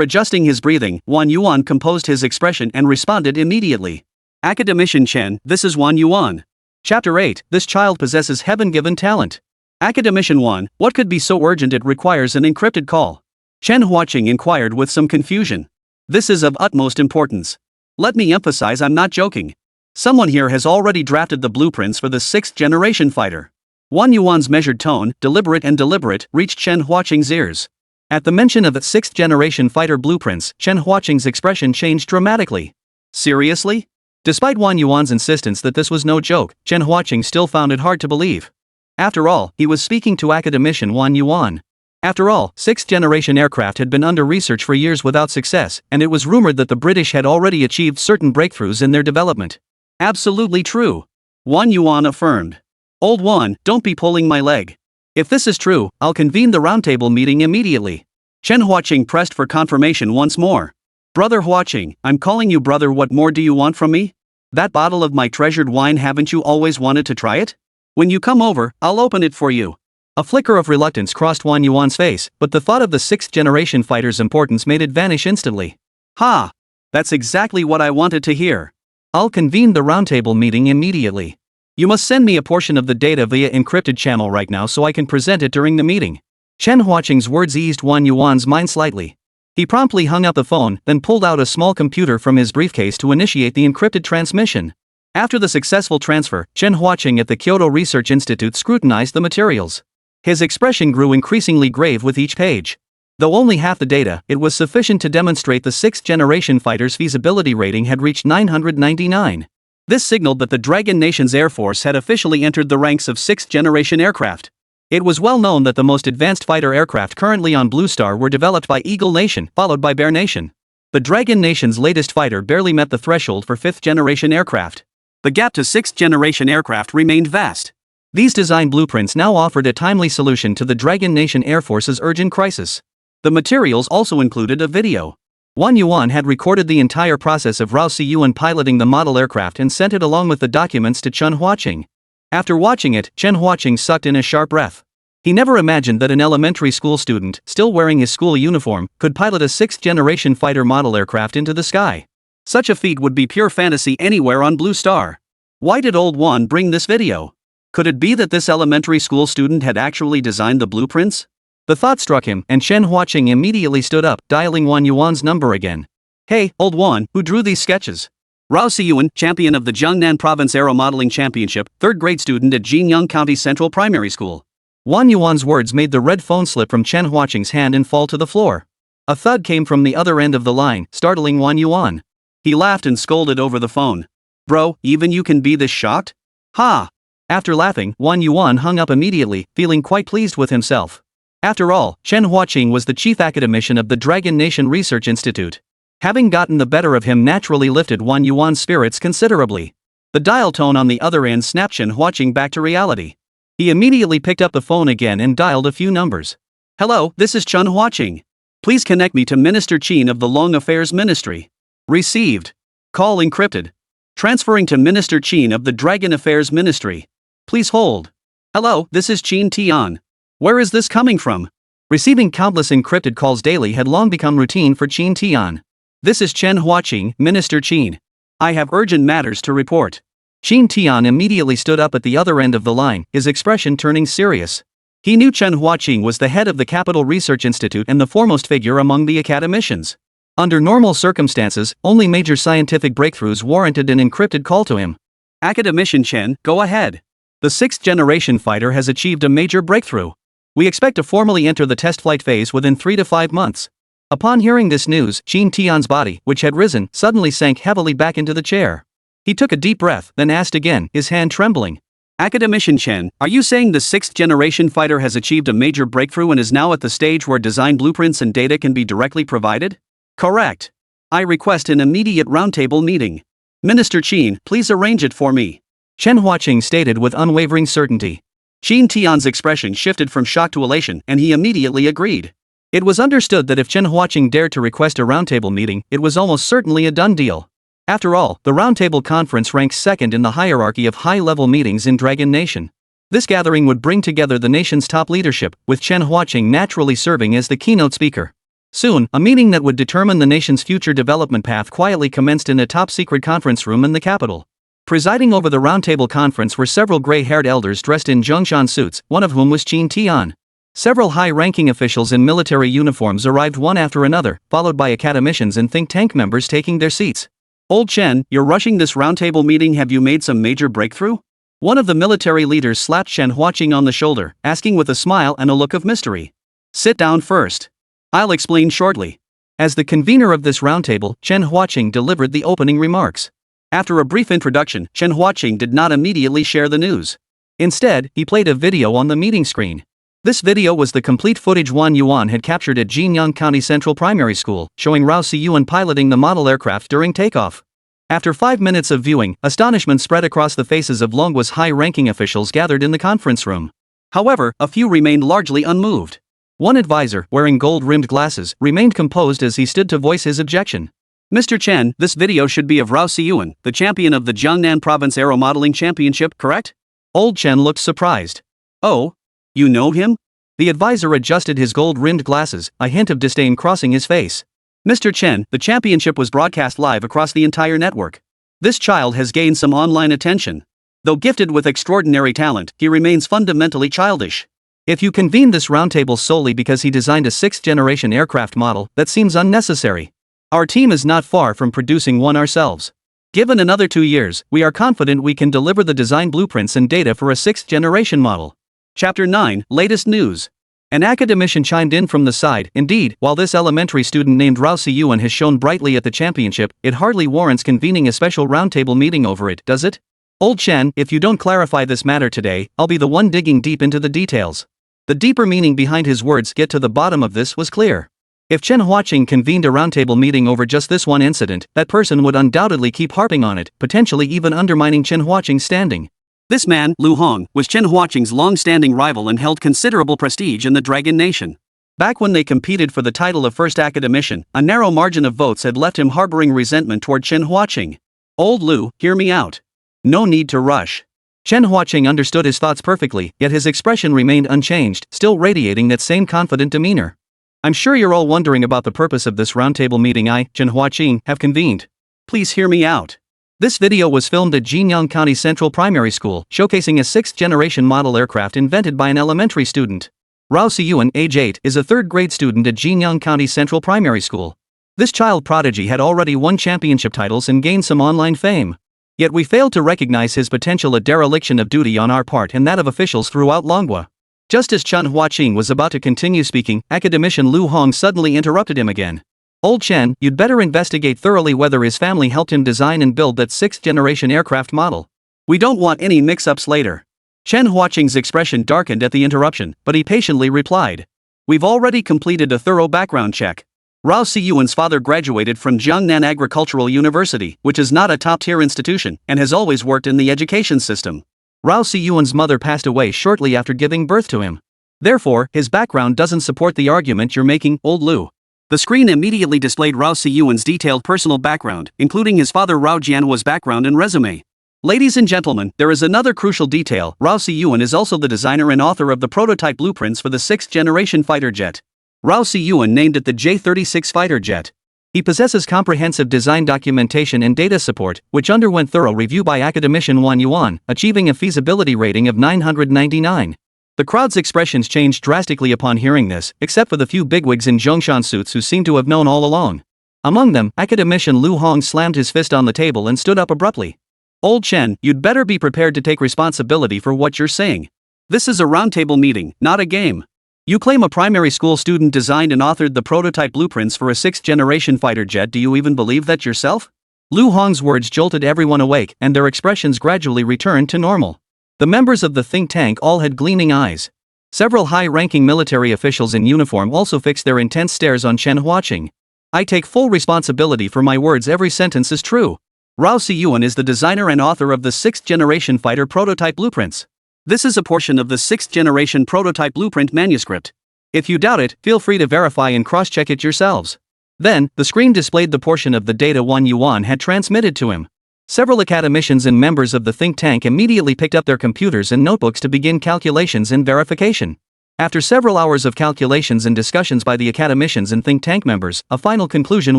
adjusting his breathing, Wan Yuan composed his expression and responded immediately. Academician Chen, this is Wan Yuan. Chapter 8, this child possesses heaven-given talent. Academician Wan, what could be so urgent it requires an encrypted call? Chen Huaqing inquired with some confusion. This is of utmost importance. Let me emphasize, I'm not joking. Someone here has already drafted the blueprints for the 6th-generation fighter. Wan Yuan's measured tone, deliberate, reached Chen Huaqing's ears. At the mention of the 6th-generation fighter blueprints, Chen Huaqing's expression changed dramatically. Seriously? Despite Wan Yuan's insistence that this was no joke, Chen Huaqing still found it hard to believe. After all, he was speaking to Academician Wan Yuan. After all, 6th-generation aircraft had been under research for years without success, and it was rumored that the British had already achieved certain breakthroughs in their development. Absolutely true. Wan Yuan affirmed. Old Wan, don't be pulling my leg. If this is true, I'll convene the roundtable meeting immediately. Chen Huaqing pressed for confirmation once more. Brother Huaqing, I'm calling you brother. What more do you want from me? That bottle of my treasured wine, haven't you always wanted to try it? When you come over, I'll open it for you. A flicker of reluctance crossed Wan Yuan's face, but the thought of the 6th-generation fighter's importance made it vanish instantly. Ha! That's exactly what I wanted to hear. I'll convene the roundtable meeting immediately. You must send me a portion of the data via encrypted channel right now so I can present it during the meeting. Chen Huaqing's words eased Wan Yuan's mind slightly. He promptly hung up the phone, then pulled out a small computer from his briefcase to initiate the encrypted transmission. After the successful transfer, Chen Huaqing at the Kyoto Research Institute scrutinized the materials. His expression grew increasingly grave with each page. Though only half the data, it was sufficient to demonstrate the 6th-generation fighter's feasibility rating had reached 999. This signaled that the Dragon Nation's Air Force had officially entered the ranks of 6th-generation aircraft. It was well known that the most advanced fighter aircraft currently on Blue Star were developed by Eagle Nation, followed by Bear Nation. The Dragon Nation's latest fighter barely met the threshold for 5th-generation aircraft. The gap to 6th-generation aircraft remained vast. These design blueprints now offered a timely solution to the Dragon Nation Air Force's urgent crisis. The materials also included a video. Wan Yuan had recorded the entire process of Rao Si-yuan piloting the model aircraft and sent it along with the documents to Chen Huaqing. After watching it, Chen Huaqing sucked in a sharp breath. He never imagined that an elementary school student, still wearing his school uniform, could pilot a 6th-generation fighter model aircraft into the sky. Such a feat would be pure fantasy anywhere on Blue Star. Why did Old Wan bring this video? Could it be that this elementary school student had actually designed the blueprints? The thought struck him, and Chen Huaqing immediately stood up, dialing Wan Yuan's number again. Hey, Old Wan, who drew these sketches? Rao Siyuan, champion of the Jiangnan Province Aero Modeling Championship, 3rd grade student at Jinyang County Central Primary School. Wan Yuan's words made the red phone slip from Chen Huaqing's hand and fall to the floor. A thud came from the other end of the line, startling Wan Yuan. He laughed and scolded over the phone. Bro, even you can be this shocked? Ha! After laughing, Wan Yuan hung up immediately, feeling quite pleased with himself. After all, Chen Huaqing was the chief academician of the Dragon Nation Research Institute. Having gotten the better of him naturally lifted Wan Yuan's spirits considerably. The dial tone on the other end snapped Chen Huaqing back to reality. He immediately picked up the phone again and dialed a few numbers. Hello, this is Chen Huaqing. Please connect me to Minister Qin of the Long Affairs Ministry. Received. Call encrypted. Transferring to Minister Qin of the Dragon Affairs Ministry. Please hold. Hello, this is Qin Tian. Where is this coming from? Receiving countless encrypted calls daily had long become routine for Qin Tian. This is Chen Huaqing, Minister Qin. I have urgent matters to report. Qin Tian immediately stood up at the other end of the line, his expression turning serious. He knew Chen Huaqing was the head of the Capital Research Institute and the foremost figure among the academicians. Under normal circumstances, only major scientific breakthroughs warranted an encrypted call to him. Academician Chen, go ahead. The 6th-generation fighter has achieved a major breakthrough. We expect to formally enter the test flight phase within 3 to 5 months. Upon hearing this news, Qin Tian's body, which had risen, suddenly sank heavily back into the chair. He took a deep breath, then asked again, his hand trembling. Academician Chen, are you saying the 6th-generation fighter has achieved a major breakthrough and is now at the stage where design blueprints and data can be directly provided? Correct. I request an immediate roundtable meeting. Minister Qin, please arrange it for me. Chen Huaqing stated with unwavering certainty. Qin Tian's expression shifted from shock to elation, and he immediately agreed. It was understood that if Chen Huaqing dared to request a roundtable meeting, it was almost certainly a done deal. After all, the roundtable conference ranks second in the hierarchy of high-level meetings in Dragon Nation. This gathering would bring together the nation's top leadership, with Chen Huaqing naturally serving as the keynote speaker. Soon, a meeting that would determine the nation's future development path quietly commenced in a top-secret conference room in the capital. Presiding over the roundtable conference were several gray-haired elders dressed in Zhongshan suits, one of whom was Qin Tian. Several high-ranking officials in military uniforms arrived one after another, followed by academicians and think tank members taking their seats. Old Chen, you're rushing this roundtable meeting. Have you made some major breakthrough? One of the military leaders slapped Chen Huaqing on the shoulder, asking with a smile and a look of mystery. Sit down first. I'll explain shortly. As the convener of this roundtable, Chen Huaqing delivered the opening remarks. After a brief introduction, Chen Huaqing did not immediately share the news. Instead, he played a video on the meeting screen. This video was the complete footage Wan Yuan had captured at Jinyang County Central Primary School, showing Rao Siyuan piloting the model aircraft during takeoff. After 5 minutes of viewing, astonishment spread across the faces of Longwa's high-ranking officials gathered in the conference room. However, a few remained largely unmoved. One advisor, wearing gold-rimmed glasses, remained composed as he stood to voice his objection. Mr. Chen, this video should be of Rao Siyuan, the champion of the Jiangnan Province Aero Modeling Championship, correct? Old Chen looked surprised. Oh? You know him? The advisor adjusted his gold-rimmed glasses, a hint of disdain crossing his face. Mr. Chen, the championship was broadcast live across the entire network. This child has gained some online attention. Though gifted with extraordinary talent, he remains fundamentally childish. If you convened this roundtable solely because he designed a 6th-generation aircraft model, that seems unnecessary. Our team is not far from producing one ourselves. Given another 2 years, we are confident we can deliver the design blueprints and data for a 6th-generation model. Chapter 9, Latest News. An academician chimed in from the side. Indeed, while this elementary student named Rao Siyuan has shown brightly at the championship, it hardly warrants convening a special roundtable meeting over it, does it? Old Chen, if you don't clarify this matter today, I'll be the one digging deep into the details. The deeper meaning behind his words, get to the bottom of this, was clear. If Chen Huaqing convened a roundtable meeting over just this one incident, that person would undoubtedly keep harping on it, potentially even undermining Chen Huaqing's standing. This man, Lu Hong, was Chen Huaqing's long-standing rival and held considerable prestige in the Dragon Nation. Back when they competed for the title of first academician, a narrow margin of votes had left him harboring resentment toward Chen Huaqing. Old Lu, hear me out. No need to rush. Chen Huaqing understood his thoughts perfectly, yet his expression remained unchanged, still radiating that same confident demeanor. I'm sure you're all wondering about the purpose of this roundtable meeting I, Chen Huaqing, have convened. Please hear me out. This video was filmed at Jinyang County Central Primary School, showcasing a 6th-generation model aircraft invented by an elementary student. Rao Siyuan, age 8, is a 3rd-grade student at Jinyang County Central Primary School. This child prodigy had already won championship titles and gained some online fame. Yet we failed to recognize his potential, a dereliction of duty on our part and that of officials throughout Manhwa. Just as Chen Huaqing was about to continue speaking, academician Lu Hong suddenly interrupted him again. "Old Chen, you'd better investigate thoroughly whether his family helped him design and build that 6th-generation aircraft model. We don't want any mix-ups later." Chen Huaqing's expression darkened at the interruption, but he patiently replied, "We've already completed a thorough background check. Rao Siyuan's father graduated from Jiangnan Agricultural University, which is not a top-tier institution, and has always worked in the education system. Rao Siyuan's mother passed away shortly after giving birth to him. Therefore, his background doesn't support the argument you're making, old Lu." The screen immediately displayed Rao Siyuan's detailed personal background, including his father Rao Jianhua's background and resume. Ladies and gentlemen, there is another crucial detail. Rao Siyuan is also the designer and author of the prototype blueprints for the 6th-generation fighter jet. Rao Siyuan named it the J-36 fighter jet. He possesses comprehensive design documentation and data support, which underwent thorough review by academician Wang Yuan, achieving a feasibility rating of 999. The crowd's expressions changed drastically upon hearing this, except for the few bigwigs in Zhongshan suits who seemed to have known all along. Among them, academician Lu Hong slammed his fist on the table and stood up abruptly. "Old Chen, you'd better be prepared to take responsibility for what you're saying. This is a roundtable meeting, not a game. You claim a primary school student designed and authored the prototype blueprints for a 6th-generation fighter jet. Do you even believe that yourself?" Lu Hong's words jolted everyone awake, and their expressions gradually returned to normal. The members of the think tank all had gleaming eyes. Several high-ranking military officials in uniform also fixed their intense stares on Chen Huaqing. "I take full responsibility for my words. Every sentence is true. Rao Siyuan is the designer and author of the 6th-generation fighter prototype blueprints. This is a portion of the 6th-generation prototype blueprint manuscript. If you doubt it, feel free to verify and cross-check it yourselves." Then, the screen displayed the portion of the data Wang Yuan had transmitted to him. Several academicians and members of the think tank immediately picked up their computers and notebooks to begin calculations and verification. After several hours of calculations and discussions by the academicians and think tank members, a final conclusion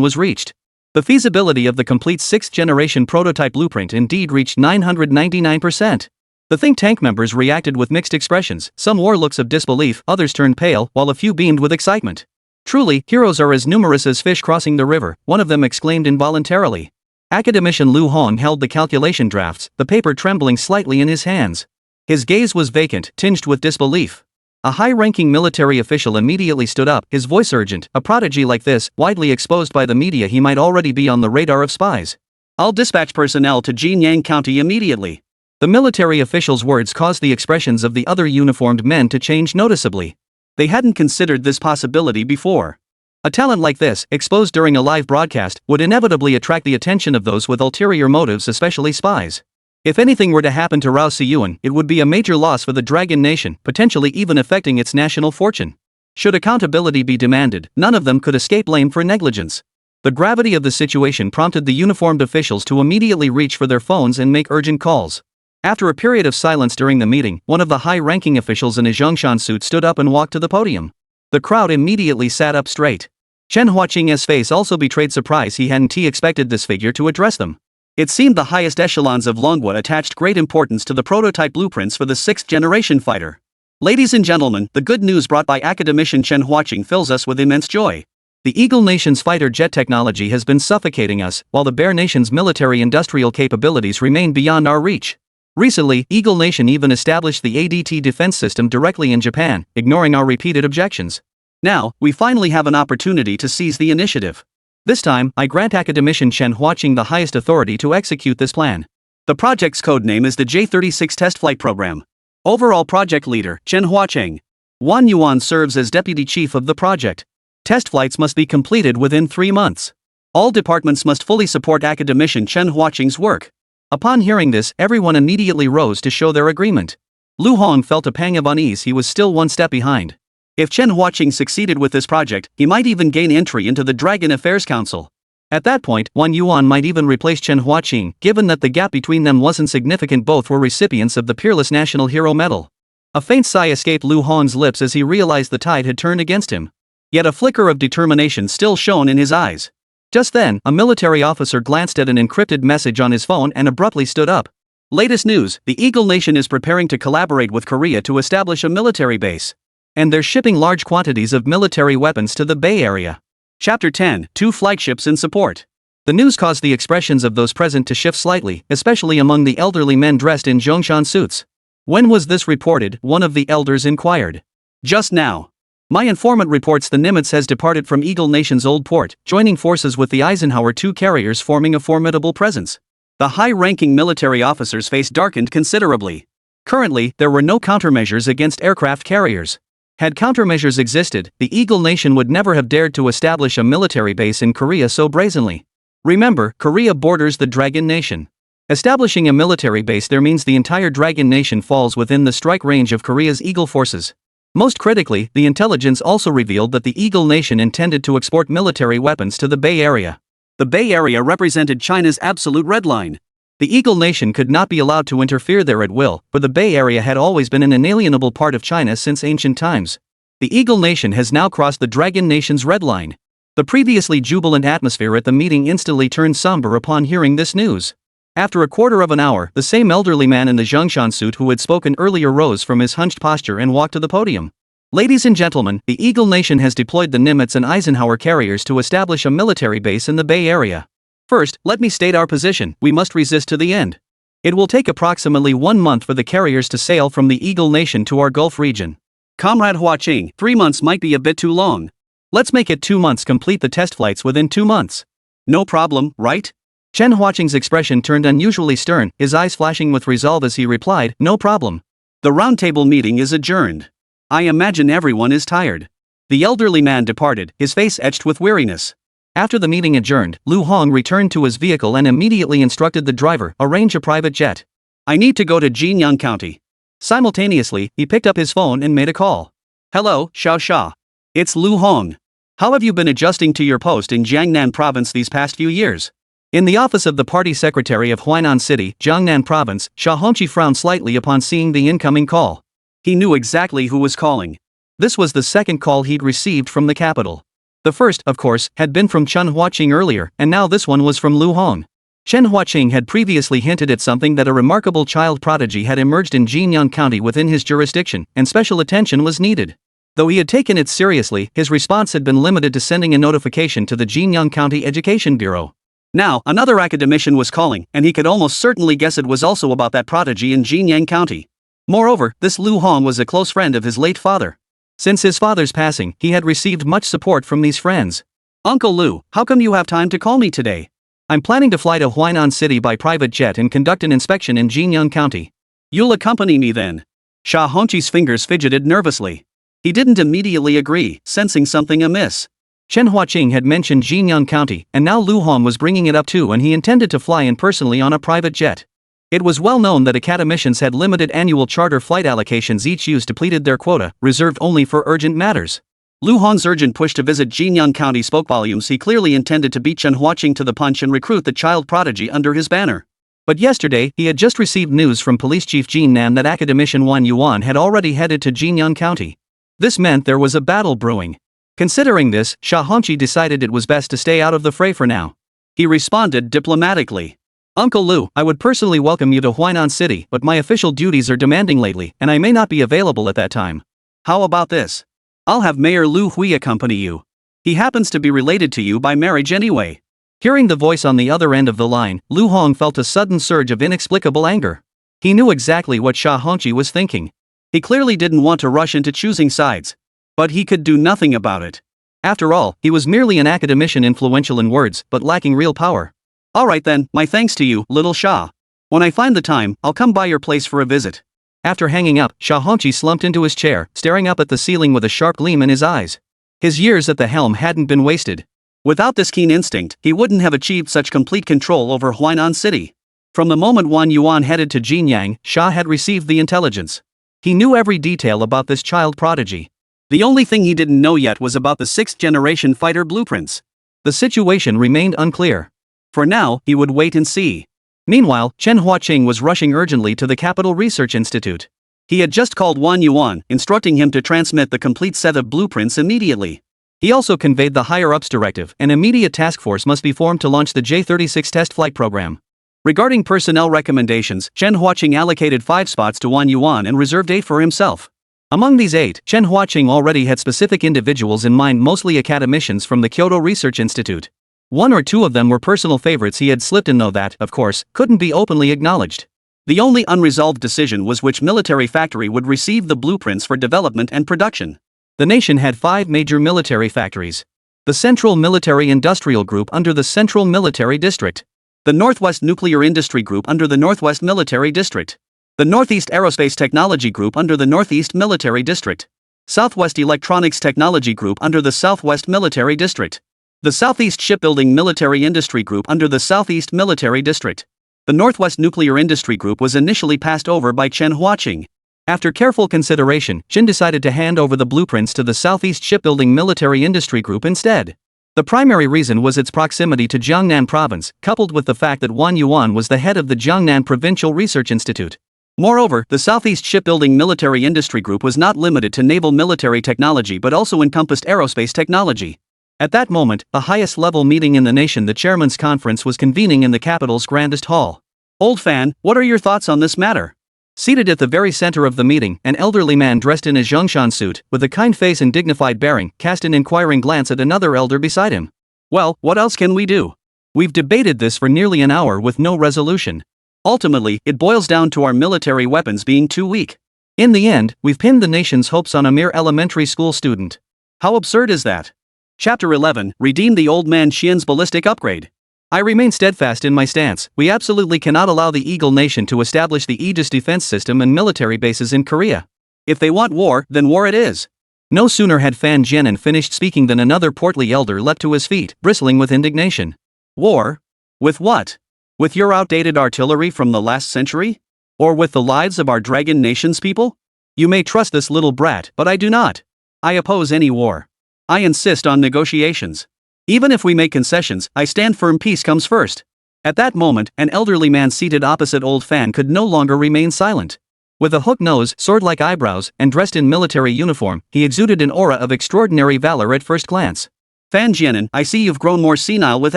was reached. The feasibility of the complete 6th-generation prototype blueprint indeed reached 999%. The think tank members reacted with mixed expressions. Some wore looks of disbelief, others turned pale, while a few beamed with excitement. "Truly, heroes are as numerous as fish crossing the river," one of them exclaimed involuntarily. Academician Lu Hong held the calculation drafts, the paper trembling slightly in his hands. His gaze was vacant, tinged with disbelief. A high-ranking military official immediately stood up, his voice urgent. "A prodigy like this, widely exposed by the media, he might already be on the radar of spies. I'll dispatch personnel to Jinyang County immediately." The military official's words caused the expressions of the other uniformed men to change noticeably. They hadn't considered this possibility before. A talent like this, exposed during a live broadcast, would inevitably attract the attention of those with ulterior motives, especially spies. If anything were to happen to Rao Siyuan, it would be a major loss for the Dragon Nation, potentially even affecting its national fortune. Should accountability be demanded, none of them could escape blame for negligence. The gravity of the situation prompted the uniformed officials to immediately reach for their phones and make urgent calls. After a period of silence during the meeting, one of the high-ranking officials in a Zhongshan suit stood up and walked to the podium. The crowd immediately sat up straight. Chen Huaqing's face also betrayed surprise. He hadn't expected this figure to address them. It seemed the highest echelons of Manhwa attached great importance to the prototype blueprints for the 6th-generation fighter. "Ladies and gentlemen, the good news brought by academician Chen Huaqing fills us with immense joy. The Eagle Nation's fighter jet technology has been suffocating us, while the Bear Nation's military-industrial capabilities remain beyond our reach. Recently, Eagle Nation even established the ADT defense system directly in Japan, ignoring our repeated objections. Now, we finally have an opportunity to seize the initiative. This time, I grant academician Chen Huaqing the highest authority to execute this plan. The project's codename is the J-36 Test Flight Program. Overall project leader, Chen Huaqing. Wang Yuan serves as deputy chief of the project. Test flights must be completed within 3 months. All departments must fully support academician Chen Huaqing's work." Upon hearing this, everyone immediately rose to show their agreement. Lu Hong felt a pang of unease. He was still one step behind. If Chen Huaqing succeeded with this project, he might even gain entry into the Dragon Affairs Council. At that point, Wang Yuan might even replace Chen Huaqing, given that the gap between them wasn't significant. Both were recipients of the Peerless National Hero Medal. A faint sigh escaped Lu Hong's lips as he realized the tide had turned against him. Yet a flicker of determination still shone in his eyes. Just then, a military officer glanced at an encrypted message on his phone and abruptly stood up. Latest news, the Eagle Nation is preparing to collaborate with Korea to establish a military base. And they're shipping large quantities of military weapons to the Bay Area. Chapter 10, 2 flagships in support. The news caused the expressions of those present to shift slightly, especially among the elderly men dressed in Zhongshan suits. When was this reported? One of the elders inquired. Just now. My informant reports the Nimitz has departed from Eagle Nation's old port, joining forces with the Eisenhower II carriers, forming a formidable presence. The high-ranking military officer's face darkened considerably. Currently, there were no countermeasures against aircraft carriers. Had countermeasures existed, the Eagle Nation would never have dared to establish a military base in Korea so brazenly. Remember, Korea borders the Dragon Nation. Establishing a military base there means the entire Dragon Nation falls within the strike range of Korea's Eagle forces. Most critically, the intelligence also revealed that the Eagle Nation intended to export military weapons to the Bay Area. The Bay Area represented China's absolute red line. The Eagle Nation could not be allowed to interfere there at will, for the Bay Area had always been an inalienable part of China since ancient times. The Eagle Nation has now crossed the Dragon Nation's red line. The previously jubilant atmosphere at the meeting instantly turned somber upon hearing this news. After a quarter of an hour, the same elderly man in the Zhongshan suit who had spoken earlier rose from his hunched posture and walked to the podium. Ladies and gentlemen, the Eagle Nation has deployed the Nimitz and Eisenhower carriers to establish a military base in the Bay Area. First, let me state our position: we must resist to the end. It will take approximately 1 month for the carriers to sail from the Eagle Nation to our Gulf region. Comrade Hua Qing, 3 months might be a bit too long. Let's make it 2 months. Complete the test flights within 2 months. No problem, right? Chen Huaqing's expression turned unusually stern, his eyes flashing with resolve as he replied, no problem. The roundtable meeting is adjourned. I imagine everyone is tired. The elderly man departed, his face etched with weariness. After the meeting adjourned, Lu Hong returned to his vehicle and immediately instructed the driver, arrange a private jet. I need to go to Jinyang County. Simultaneously, he picked up his phone and made a call. Hello, Xiao Xia. It's Lu Hong. How have you been adjusting to your post in Jiangnan Province these past few years? In the office of the party secretary of Huainan City, Jiangnan Province, Xia Hongqi frowned slightly upon seeing the incoming call. He knew exactly who was calling. This was the second call he'd received from the capital. The first, of course, had been from Chen Huaqing earlier, and now this one was from Lu Hong. Chen Huaqing had previously hinted at something, that a remarkable child prodigy had emerged in Jinyang County within his jurisdiction, and special attention was needed. Though he had taken it seriously, his response had been limited to sending a notification to the Jinyang County Education Bureau. Now, another academician was calling, and he could almost certainly guess it was also about that prodigy in Jinyang County. Moreover, this Lu Hong was a close friend of his late father. Since his father's passing, he had received much support from these friends. Uncle Lu, how come you have time to call me today? I'm planning to fly to Huainan City by private jet and conduct an inspection in Jinyang County. You'll accompany me then? Xia Hongqi's fingers fidgeted nervously. He didn't immediately agree, sensing something amiss. Chen Huaqing had mentioned Jinyang County, and now Lu Hong was bringing it up too, and he intended to fly in personally on a private jet. It was well known that academicians had limited annual charter flight allocations each used depleted their quota, reserved only for urgent matters. Lu Hong's urgent push to visit Jinyang County spoke volumes. He clearly intended to beat Chen Huaqing to the punch and recruit the child prodigy under his banner. But yesterday, he had just received news from Police Chief Jin Nan that academician Wan Yuan had already headed to Jinyang County. This meant there was a battle brewing. Considering this, Xia Hongqi decided it was best to stay out of the fray for now. He responded diplomatically. Uncle Lu, I would personally welcome you to Huainan City, but my official duties are demanding lately, and I may not be available at that time. How about this? I'll have Mayor Lu Hui accompany you. He happens to be related to you by marriage anyway. Hearing the voice on the other end of the line, Lu Hong felt a sudden surge of inexplicable anger. He knew exactly what Xia Hongqi was thinking. He clearly didn't want to rush into choosing sides. But he could do nothing about it. After all, he was merely an academician, influential in words, but lacking real power. Alright then, my thanks to you, little Xia. When I find the time, I'll come by your place for a visit. After hanging up, Xia Hongqi slumped into his chair, staring up at the ceiling with a sharp gleam in his eyes. His years at the helm hadn't been wasted. Without this keen instinct, he wouldn't have achieved such complete control over Huainan City. From the moment Wan Yuan headed to Jinyang, Xia had received the intelligence. He knew every detail about this child prodigy. The only thing he didn't know yet was about the 6th-generation fighter blueprints. The situation remained unclear. For now, he would wait and see. Meanwhile, Chen Huaqing was rushing urgently to the Capital Research Institute. He had just called Wan Yuan, instructing him to transmit the complete set of blueprints immediately. He also conveyed the higher-ups directive: an immediate task force must be formed to launch the J-36 test flight program. Regarding personnel recommendations, Chen Huaqing allocated 5 spots to Wang Yuan and reserved 8 for himself. Among these 8, Chen Huaqing already had specific individuals in mind, mostly academicians from the Kyoto Research Institute. 1 or 2 of them were personal favorites he had slipped in, though that, of course, couldn't be openly acknowledged. The only unresolved decision was which military factory would receive the blueprints for development and production. The nation had 5 major military factories. The Central Military Industrial Group under the Central Military District. The Northwest Nuclear Industry Group under the Northwest Military District. The Northeast Aerospace Technology Group under the Northeast Military District. Southwest Electronics Technology Group under the Southwest Military District. The Southeast Shipbuilding Military Industry Group under the Southeast Military District. The Northwest Nuclear Industry Group was initially passed over by Chen Huaqing. After careful consideration, Chen decided to hand over the blueprints to the Southeast Shipbuilding Military Industry Group instead. The primary reason was its proximity to Jiangnan Province, coupled with the fact that Wang Yuan was the head of the Jiangnan Provincial Research Institute. Moreover, the Southeast Shipbuilding Military Industry Group was not limited to naval military technology but also encompassed aerospace technology. At that moment, the highest-level meeting in the nation, the Chairman's Conference, was convening in the capital's grandest hall. Old Fan, what are your thoughts on this matter? Seated at the very center of the meeting, an elderly man dressed in a Zhongshan suit, with a kind face and dignified bearing, cast an inquiring glance at another elder beside him. Well, what else can we do? We've debated this for nearly an hour with no resolution. Ultimately, it boils down to our military weapons being too weak. In the end, we've pinned the nation's hopes on a mere elementary school student. How absurd is that? Chapter 11, Redeem the Old Man Xian's Ballistic Upgrade. I remain steadfast in my stance. We absolutely cannot allow the Eagle Nation to establish the Aegis defense system and military bases in Korea. If they want war, then war it is. No sooner had Fan Jianan finished speaking than another portly elder leapt to his feet, bristling with indignation. War? With what? With your outdated artillery from the last century? Or with the lives of our Dragon Nation's people? You may trust this little brat, but I do not. I oppose any war. I insist on negotiations. Even if we make concessions, I stand firm. Peace comes first. At that moment, an elderly man seated opposite Old Fan could no longer remain silent. With a hooked nose, sword-like eyebrows, and dressed in military uniform, he exuded an aura of extraordinary valor at first glance. Fan Jianan, I see you've grown more senile with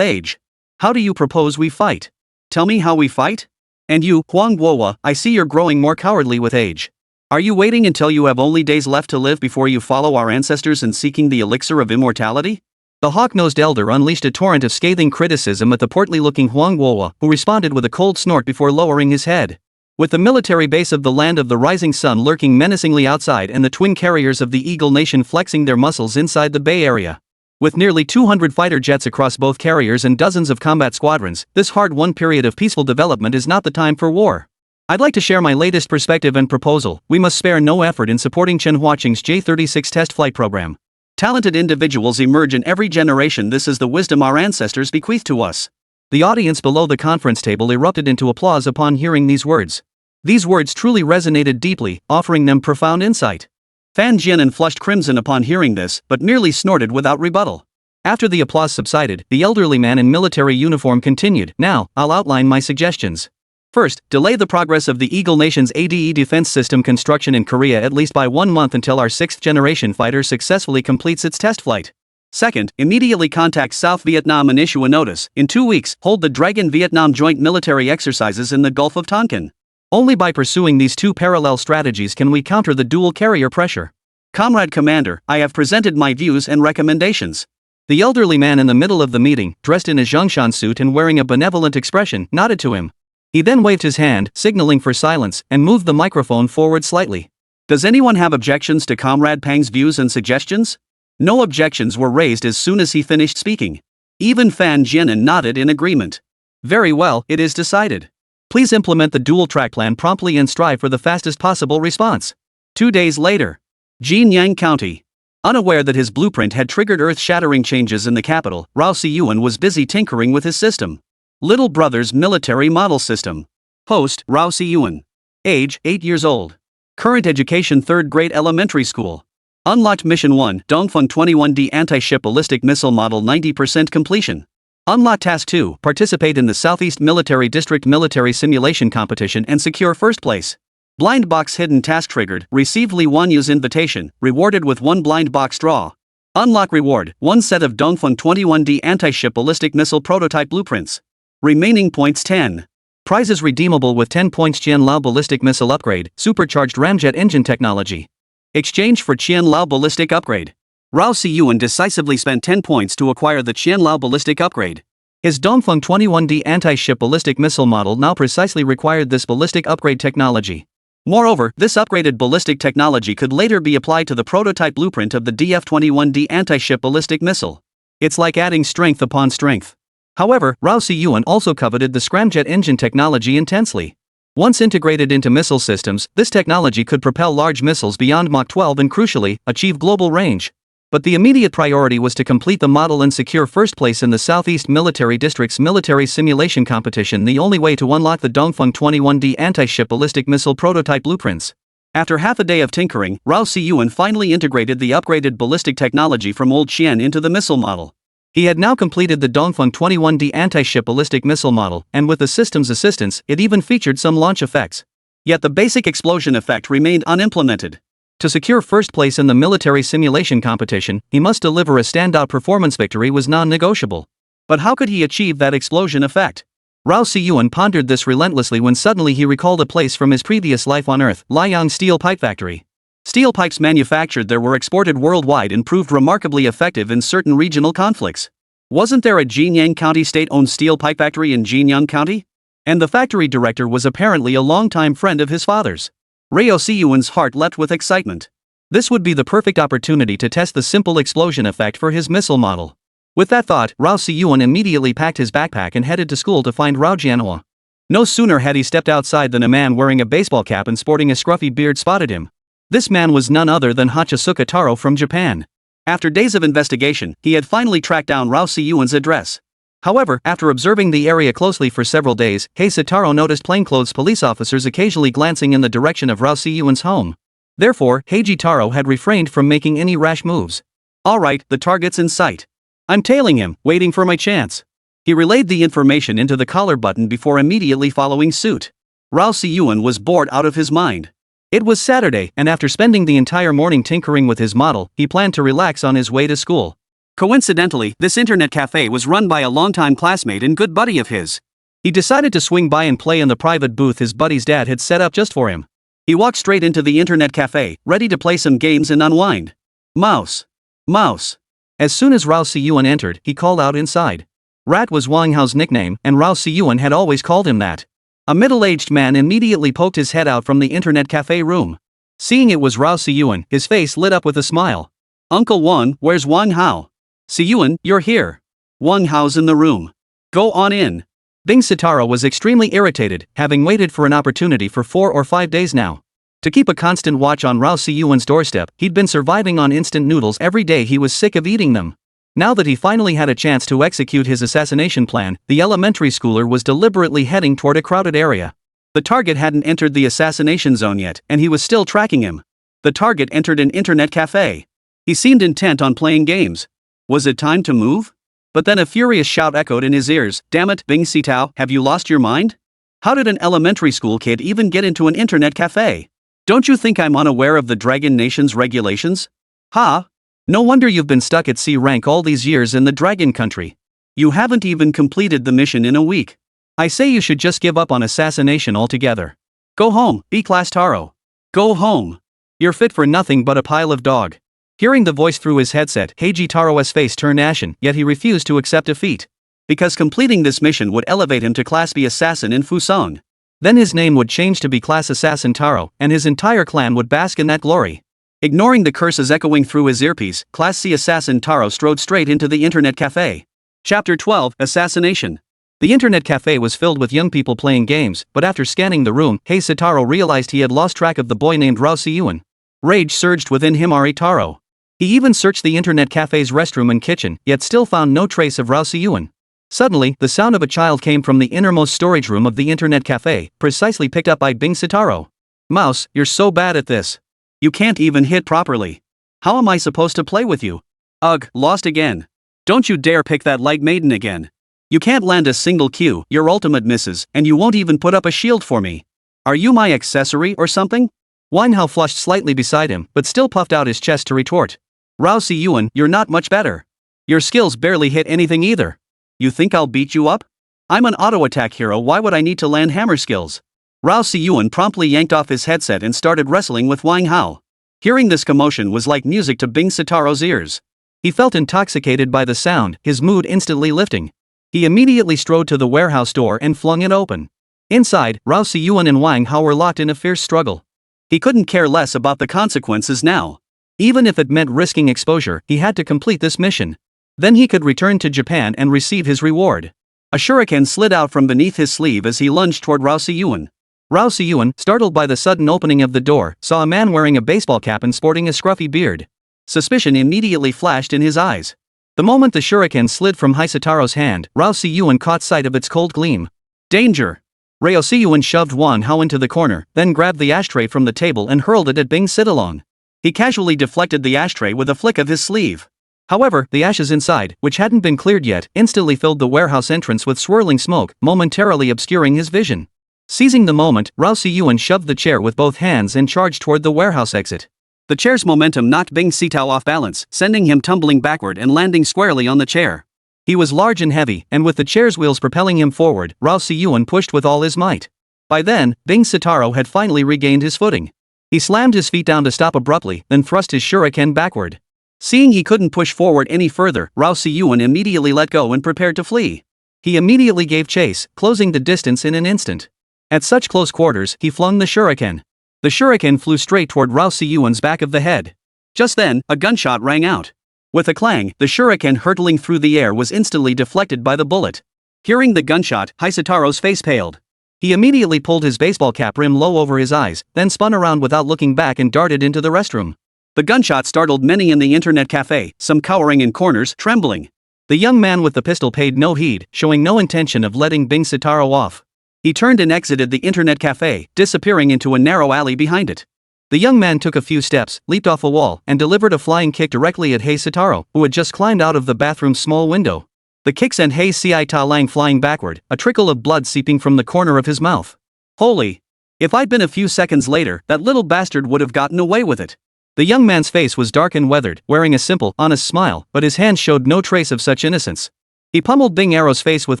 age. How do you propose we fight? Tell me how we fight? And you, Huang Guowa, I see you're growing more cowardly with age. Are you waiting until you have only days left to live before you follow our ancestors in seeking the elixir of immortality? The hawk-nosed elder unleashed a torrent of scathing criticism at the portly-looking Huang Guowa, who responded with a cold snort before lowering his head. With the military base of the Land of the Rising Sun lurking menacingly outside and the twin carriers of the Eagle Nation flexing their muscles inside the Bay Area. With nearly 200 fighter jets across both carriers and dozens of combat squadrons, this hard-won period of peaceful development is not the time for war. I'd like to share my latest perspective and proposal. We must spare no effort in supporting Chen Huaqing's J-36 test flight program. Talented individuals emerge in every generation. This is the wisdom our ancestors bequeathed to us. The audience below the conference table erupted into applause upon hearing these words. These words truly resonated deeply, offering them profound insight. Fan Jianan flushed crimson upon hearing this, but merely snorted without rebuttal. After the applause subsided, the elderly man in military uniform continued. Now, I'll outline my suggestions. First, delay the progress of the Eagle Nation's ADE defense system construction in Korea at least by 1 month until our 6th-generation fighter successfully completes its test flight. Second, immediately contact South Vietnam and issue a notice. In 2 weeks, hold the Dragon Vietnam joint military exercises in the Gulf of Tonkin. Only by pursuing these 2 parallel strategies can we counter the dual carrier pressure. Comrade Commander, I have presented my views and recommendations. The elderly man in the middle of the meeting, dressed in a Zhongshan suit and wearing a benevolent expression, nodded to him. He then waved his hand, signaling for silence, and moved the microphone forward slightly. Does anyone have objections to Comrade Pang's views and suggestions? No objections were raised as soon as he finished speaking. Even Fan Jianan nodded in agreement. Very well, it is decided. Please implement the dual-track plan promptly and strive for the fastest possible response. 2 days later. Jinyang County. Unaware that his blueprint had triggered earth-shattering changes in the capital, Rao Siyuan was busy tinkering with his system. Little Brother's Military Model System. Host, Rao Siyuan. Age, 8 years old. Current education 3rd grade elementary school. Unlocked Mission 1, Dongfeng 21D Anti-Ship Ballistic Missile Model 90% completion. Unlocked Task 2, participate in the Southeast Military District Military Simulation Competition and secure first place. Blind Box Hidden Task triggered, received Li Wanyu's invitation, rewarded with 1 blind box draw. Unlock reward, 1 set of Dongfeng 21D anti-ship ballistic missile prototype blueprints. Remaining points 10. Prizes redeemable with 10 points Qianlao ballistic missile upgrade, supercharged ramjet engine technology. Exchange for Qianlao ballistic upgrade. Rao Siyuan decisively spent 10 points to acquire the Qianlao ballistic upgrade. His Dongfeng 21D anti-ship ballistic missile model now precisely required this ballistic upgrade technology. Moreover, this upgraded ballistic technology could later be applied to the prototype blueprint of the DF-21D anti-ship ballistic missile. It's like adding strength upon strength. However, Rao Siyuan also coveted the scramjet engine technology intensely. Once integrated into missile systems, this technology could propel large missiles beyond Mach 12 and crucially, achieve global range. But the immediate priority was to complete the model and secure first place in the Southeast Military District's military simulation competition, the only way to unlock the Dongfeng 21D anti-ship ballistic missile prototype blueprints. After half a day of tinkering, Rao Siyuan finally integrated the upgraded ballistic technology from Old Qian into the missile model. He had now completed the Dongfeng 21D anti-ship ballistic missile model, and with the system's assistance, it even featured some launch effects. Yet the basic explosion effect remained unimplemented. To secure first place in the military simulation competition, he must deliver a standout performance. Victory was non-negotiable. But how could he achieve that explosion effect? Rao Siyuan pondered this relentlessly when suddenly he recalled a place from his previous life on Earth, Liang Steel Pipe Factory. Steel pipes manufactured there were exported worldwide and proved remarkably effective in certain regional conflicts. Wasn't there a Jinyang County state-owned steel pipe factory in Jinyang County? And the factory director was apparently a longtime friend of his father's. Rao Siyuan's heart leapt with excitement. This would be the perfect opportunity to test the simple explosion effect for his missile model. With that thought, Rao Siyuan immediately packed his backpack and headed to school to find Rao Jianhua. No sooner had he stepped outside than a man wearing a baseball cap and sporting a scruffy beard spotted him. This man was none other than Hachisuka Taro from Japan. After days of investigation, he had finally tracked down Rao Siyuan's address. However, after observing the area closely for several days, Heisataro noticed plainclothes police officers occasionally glancing in the direction of Rao Siyuan's home. Therefore, Heiji Taro had refrained from making any rash moves. Alright, the target's in sight. I'm tailing him, waiting for my chance. He relayed the information into the collar button before immediately following suit. Rao Siyuan was bored out of his mind. It was Saturday, and after spending the entire morning tinkering with his model, he planned to relax on his way to school. Coincidentally, this internet cafe was run by a longtime classmate and good buddy of his. He decided to swing by and play in the private booth his buddy's dad had set up just for him. He walked straight into the internet cafe, ready to play some games and unwind. Mouse. Mouse. As soon as Rao Siyuan entered, he called out inside. Rat was Wang Hao's nickname, and Rao Siyuan had always called him that. A middle-aged man immediately poked his head out from the internet cafe room. Seeing it was Rao Siyuan, his face lit up with a smile. Uncle Wang, where's Wang Hao? Siyuan, you're here. Wang Hao's in the room. Go on in. Bing Sitaro was extremely irritated, having waited for an opportunity for 4 or 5 days now. To keep a constant watch on Rao Siyuan's doorstep, he'd been surviving on instant noodles every day. He was sick of eating them. Now that he finally had a chance to execute his assassination plan, the elementary schooler was deliberately heading toward a crowded area. The target hadn't entered the assassination zone yet, and he was still tracking him. The target entered an internet cafe. He seemed intent on playing games. Was it time to move? But then a furious shout echoed in his ears. Damn it, Bing Sitao, have you lost your mind? How did an elementary school kid even get into an internet cafe? Don't you think I'm unaware of the Dragon Nation's regulations? Ha! No wonder you've been stuck at C rank all these years in the Dragon Country. You haven't even completed the mission in a week. I say you should just give up on assassination altogether. Go home, B-Class Taro. Go home. You're fit for nothing but a pile of dog. Hearing the voice through his headset, Heiji Taro's face turned ashen, yet he refused to accept defeat. Because completing this mission would elevate him to Class B Assassin in Fusong. Then his name would change to be Class Assassin Taro, and his entire clan would bask in that glory. Ignoring the curses echoing through his earpiece, Class C Assassin Taro strode straight into the internet cafe. Chapter 12, Assassination. The internet cafe was filled with young people playing games, but after scanning the room, Heiji Taro realized he had lost track of the boy named Rao Siyuan. Rage surged within him. Taro. He even searched the internet cafe's restroom and kitchen, yet still found no trace of Rao Siyuan. Suddenly, the sound of a child came from the innermost storage room of the internet cafe, precisely picked up by Bing Sitaro. Mouse, you're so bad at this. You can't even hit properly. How am I supposed to play with you? Ugh, lost again. Don't you dare pick that light maiden again. You can't land a single Q, your ultimate misses, and you won't even put up a shield for me. Are you my accessory or something? Wang Hao flushed slightly beside him, but still puffed out his chest to retort. Rao Si-yuan, you're not much better. Your skills barely hit anything either. You think I'll beat you up? I'm an auto-attack hero, why would I need to land hammer skills? Rao Si-yuan promptly yanked off his headset and started wrestling with Wang Hao. Hearing this commotion was like music to Bing Sitaro's ears. He felt intoxicated by the sound, his mood instantly lifting. He immediately strode to the warehouse door and flung it open. Inside, Rao Si-yuan and Wang Hao were locked in a fierce struggle. He couldn't care less about the consequences now. Even if it meant risking exposure, he had to complete this mission. Then he could return to Japan and receive his reward. A shuriken slid out from beneath his sleeve as he lunged toward Rao Si-yuan. Rao Si-yuan, startled by the sudden opening of the door, saw a man wearing a baseball cap and sporting a scruffy beard. Suspicion immediately flashed in his eyes. The moment the shuriken slid from Hisataro's hand, Rao Si-yuan caught sight of its cold gleam. Danger! Rao Si-yuan shoved Wang Hao into the corner, then grabbed the ashtray from the table and hurled it at Bing Sitalong. He casually deflected the ashtray with a flick of his sleeve. However, the ashes inside, which hadn't been cleared yet, instantly filled the warehouse entrance with swirling smoke, momentarily obscuring his vision. Seizing the moment, Rao Si-yuan shoved the chair with both hands and charged toward the warehouse exit. The chair's momentum knocked Bing Sitao off balance, sending him tumbling backward and landing squarely on the chair. He was large and heavy, and with the chair's wheels propelling him forward, Rao Si-yuan pushed with all his might. By then, Bing Sitaro had finally regained his footing. He slammed his feet down to stop abruptly, then thrust his shuriken backward. Seeing he couldn't push forward any further, Rao Si-yuan immediately let go and prepared to flee. He immediately gave chase, closing the distance in an instant. At such close quarters, he flung the shuriken. The shuriken flew straight toward Rao Si-yuan's back of the head. Just then, a gunshot rang out. With a clang, the shuriken hurtling through the air was instantly deflected by the bullet. Hearing the gunshot, Hisataro's face paled. He immediately pulled his baseball cap rim low over his eyes, then spun around without looking back and darted into the restroom. The gunshot startled many in the internet cafe, some cowering in corners, trembling. The young man with the pistol paid no heed, showing no intention of letting Bing Sitaro off. He turned and exited the internet cafe, disappearing into a narrow alley behind it. The young man took a few steps, leaped off a wall, and delivered a flying kick directly at Hei Sitaro, who had just climbed out of the bathroom's small window. The kick sent Hei Si Ta Lang flying backward, a trickle of blood seeping from the corner of his mouth. Holy! If I'd been a few seconds later, that little bastard would have gotten away with it. The young man's face was dark and weathered, wearing a simple, honest smile, but his hands showed no trace of such innocence. He pummeled Bing Arrow's face with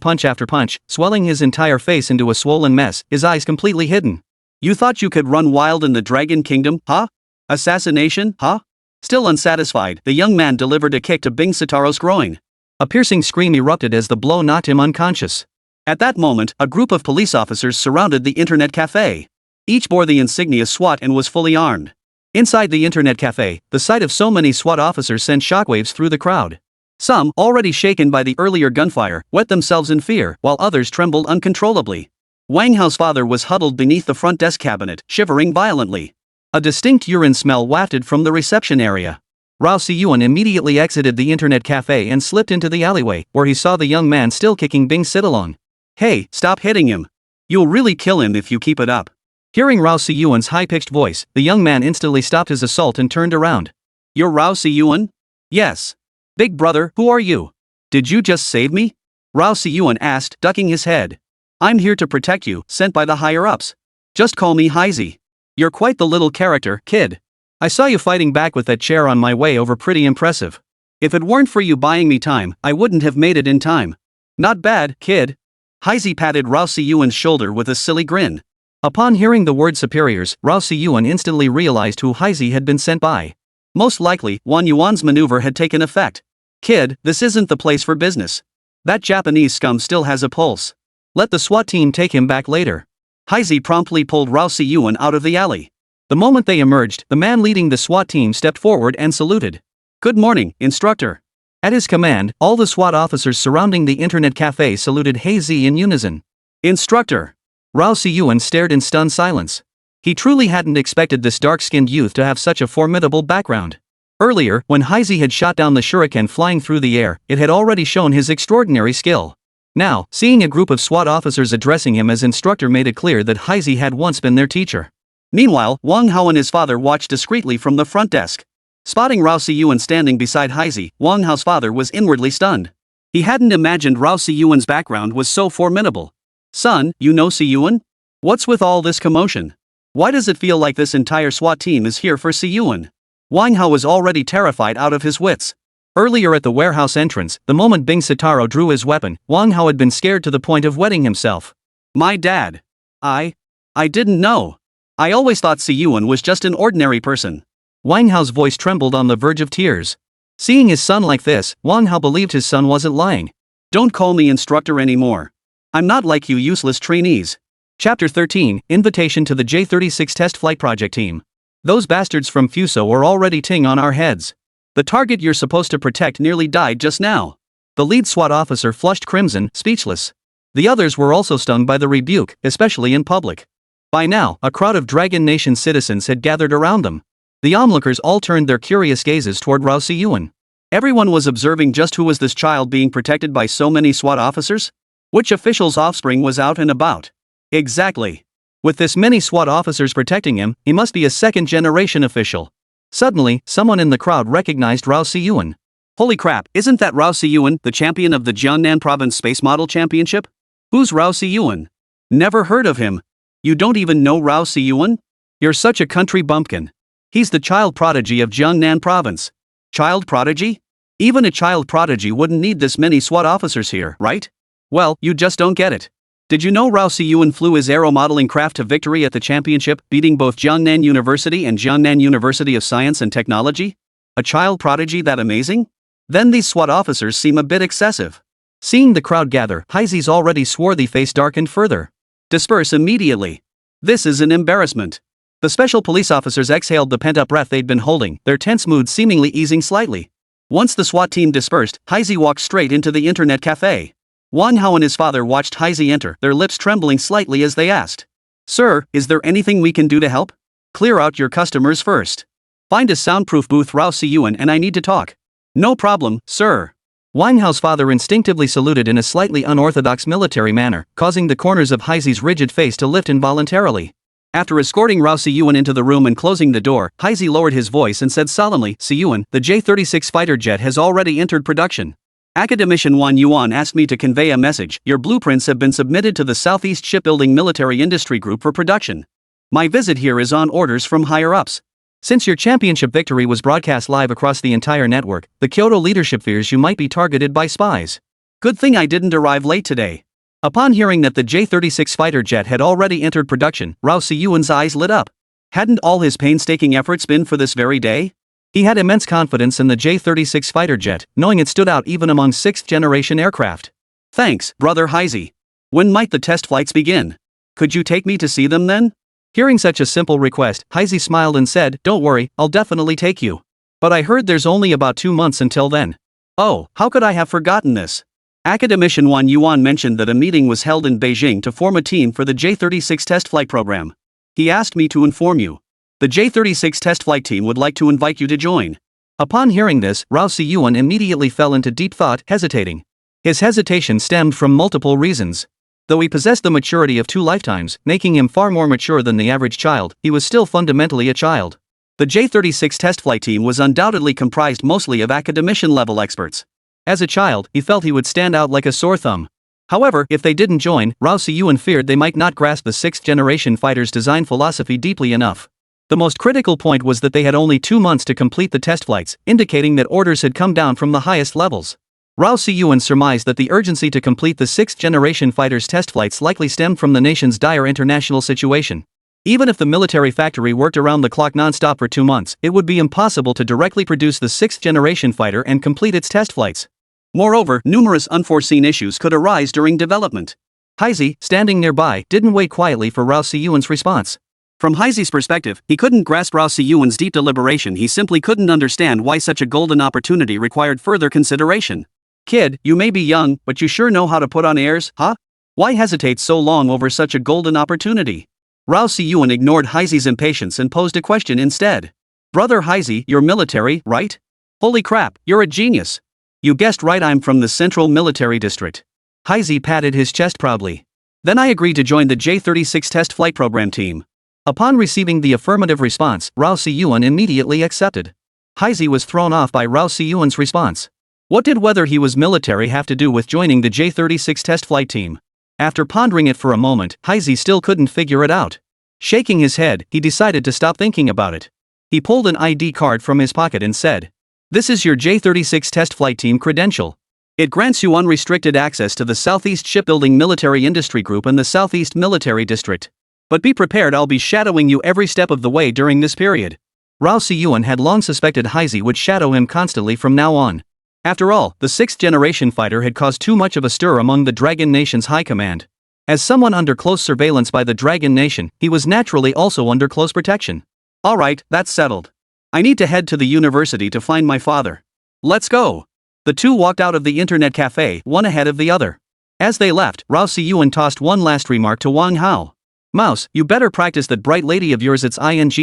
punch after punch, swelling his entire face into a swollen mess, his eyes completely hidden. You thought you could run wild in the Dragon Kingdom, huh? Assassination, huh? Still unsatisfied, the young man delivered a kick to Bing Sitaro's groin. A piercing scream erupted as the blow knocked him unconscious. At that moment, a group of police officers surrounded the internet cafe. Each bore the insignia SWAT and was fully armed. Inside the internet cafe, the sight of so many SWAT officers sent shockwaves through the crowd. Some, already shaken by the earlier gunfire, wet themselves in fear, while others trembled uncontrollably. Wang Hao's father was huddled beneath the front desk cabinet, shivering violently. A distinct urine smell wafted from the reception area. Rao Si-yuan immediately exited the internet cafe and slipped into the alleyway, where he saw the young man still kicking Bing Sitalong. Hey, stop hitting him. You'll really kill him if you keep it up. Hearing Rao Si-yuan's high-pitched voice, the young man instantly stopped his assault and turned around. You're Rao Si-yuan? Yes. Big brother, who are you? Did you just save me? Rao Si-yuan asked, ducking his head. I'm here to protect you, sent by the higher-ups. Just call me Heisey. You're quite the little character, kid. I saw you fighting back with that chair on my way over, pretty impressive. If it weren't for you buying me time, I wouldn't have made it in time. Not bad, kid. Heisey patted Rao Si-yuan's shoulder with a silly grin. Upon hearing the word superiors, Rao Si-yuan instantly realized who Heisey had been sent by. Most likely, Wan Yuan's maneuver had taken effect. Kid, this isn't the place for business. That Japanese scum still has a pulse. Let the SWAT team take him back later. Heisey promptly pulled Rao Si-yuan out of the alley. The moment they emerged, the man leading the SWAT team stepped forward and saluted. Good morning, instructor. At his command, all the SWAT officers surrounding the internet cafe saluted Heisey in unison. Instructor. Rao Si-yuan stared in stunned silence. He truly hadn't expected this dark-skinned youth to have such a formidable background. Earlier, when Heisey had shot down the shuriken flying through the air, it had already shown his extraordinary skill. Now, seeing a group of SWAT officers addressing him as instructor made it clear that Heisey had once been their teacher. Meanwhile, Wang Hao and his father watched discreetly from the front desk. Spotting Rao Si-yuan standing beside Heisey, Wang Hao's father was inwardly stunned. He hadn't imagined Rao Si-yuan's background was so formidable. Son, you know Si-yuan? What's with all this commotion? Why does it feel like this entire SWAT team is here for Si-yuan? Wang Hao was already terrified out of his wits. Earlier at the warehouse entrance, the moment Bing Sitaro drew his weapon, Wang Hao had been scared to the point of wetting himself. My dad. I didn't know. I always thought Si Yuan was just an ordinary person. Wang Hao's voice trembled on the verge of tears. Seeing his son like this, Wang Hao believed his son wasn't lying. Don't call me instructor anymore. I'm not like you useless trainees. Chapter 13, Invitation to the J-36 Test Flight Project Team. Those bastards from Fuso are already ting on our heads. The target you're supposed to protect nearly died just now. The lead SWAT officer flushed crimson, speechless. The others were also stung by the rebuke, especially in public. By now, a crowd of Dragon Nation citizens had gathered around them. The onlookers all turned their curious gazes toward Rao Si-yuan. Everyone was observing just who was this child being protected by so many SWAT officers? Which official's offspring was out and about? Exactly. With this many SWAT officers protecting him, he must be a second-generation official. Suddenly, someone in the crowd recognized Rao Si-yuan. Holy crap, isn't that Rao Si-yuan, the champion of the Jiangnan Province Space Model Championship? Who's Rao Si-yuan? Never heard of him. You don't even know Rao Si-yuan? You're such a country bumpkin. He's the child prodigy of Jiangnan Province. Child prodigy? Even a child prodigy wouldn't need this many SWAT officers here, right? Well, you just don't get it. Did you know Rao Si-yuan flew his aero modeling craft to victory at the championship, beating both Jiangnan University and Jiangnan University of Science and Technology? A child prodigy that amazing? Then these SWAT officers seem a bit excessive. Seeing the crowd gather, Heisey's already swarthy face darkened further. Disperse immediately. This is an embarrassment. The special police officers exhaled the pent-up breath they'd been holding, their tense mood seemingly easing slightly. Once the SWAT team dispersed, Heisey walked straight into the internet cafe. Wang Hao and his father watched Heisey enter, their lips trembling slightly as they asked, "Sir, is there anything we can do to help? Clear out your customers first. Find a soundproof booth, Rao Si-yuan and I need to talk." "No problem, sir." Wang Hao's father instinctively saluted in a slightly unorthodox military manner, causing the corners of Heisey's rigid face to lift involuntarily. After escorting Rao Si-yuan into the room and closing the door, Heisey lowered his voice and said solemnly, "Si-yuan, the J-36 fighter jet has already entered production. Academician Wan Yuan asked me to convey a message. Your blueprints have been submitted to the Southeast Shipbuilding Military Industry Group for production. My visit here is on orders from higher-ups. Since your championship victory was broadcast live across the entire network, the Kyoto leadership fears you might be targeted by spies. Good thing I didn't arrive late today." Upon hearing that the J-36 fighter jet had already entered production, Rao Si-yuan's eyes lit up. Hadn't all his painstaking efforts been for this very day? He had immense confidence in the J-36 fighter jet, knowing it stood out even among sixth-generation aircraft. "Thanks, brother Heisey. When might the test flights begin? Could you take me to see them then?" Hearing such a simple request, Heisey smiled and said, "Don't worry, I'll definitely take you. But I heard there's only about 2 months until then." "Oh, how could I have forgotten this?" Academician Wan Yuan mentioned that a meeting was held in Beijing to form a team for the J-36 test flight program. He asked me to inform you. The J-36 test flight team would like to invite you to join. Upon hearing this, Rao Si-yuan immediately fell into deep thought, hesitating. His hesitation stemmed from multiple reasons. Though he possessed the maturity of 2 lifetimes, making him far more mature than the average child, he was still fundamentally a child. The J-36 test flight team was undoubtedly comprised mostly of academician-level experts. As a child, he felt he would stand out like a sore thumb. However, if they didn't join, Rao Si-yuan feared they might not grasp the sixth-generation fighter's design philosophy deeply enough. The most critical point was that they had only 2 months to complete the test flights, indicating that orders had come down from the highest levels. Rao Si-yuan surmised that the urgency to complete the sixth-generation fighter's test flights likely stemmed from the nation's dire international situation. Even if the military factory worked around the clock non-stop for 2 months, it would be impossible to directly produce the sixth-generation fighter and complete its test flights. Moreover, numerous unforeseen issues could arise during development. Heisey, standing nearby, didn't wait quietly for Rao Si-yuan's response. From Heisey's perspective, he couldn't grasp Rao Si-yuan's deep deliberation. He simply couldn't understand why such a golden opportunity required further consideration. "Kid, you may be young, but you sure know how to put on airs, huh? Why hesitate so long over such a golden opportunity?" Rao Si-yuan ignored Heisey's impatience and posed a question instead. "Brother Heisey, you're military, right? Holy crap, you're a genius. You guessed right, I'm from the Central Military District." Heisey patted his chest proudly. "Then I agree to join the J-36 test flight program team." Upon receiving the affirmative response, Rao Si-yuan immediately accepted. Heisey was thrown off by Rao Si-yuan's response. What did whether he was military have to do with joining the J-36 test flight team? After pondering it for a moment, Heisey still couldn't figure it out. Shaking his head, he decided to stop thinking about it. He pulled an ID card from his pocket and said, "This is your J-36 test flight team credential. It grants you unrestricted access to the Southeast Shipbuilding Military Industry Group and the Southeast Military District. But be prepared, I'll be shadowing you every step of the way during this period." Rao Si-yuan had long suspected Heisei would shadow him constantly from now on. After all, the sixth-generation fighter had caused too much of a stir among the Dragon Nation's high command. As someone under close surveillance by the Dragon Nation, he was naturally also under close protection. "Alright, that's settled. I need to head to the university to find my father. Let's go." The two walked out of the internet cafe, one ahead of the other. As they left, Rao Si-yuan tossed one last remark to Wang Hao. "Mouse, you better practice that bright lady of yours, it's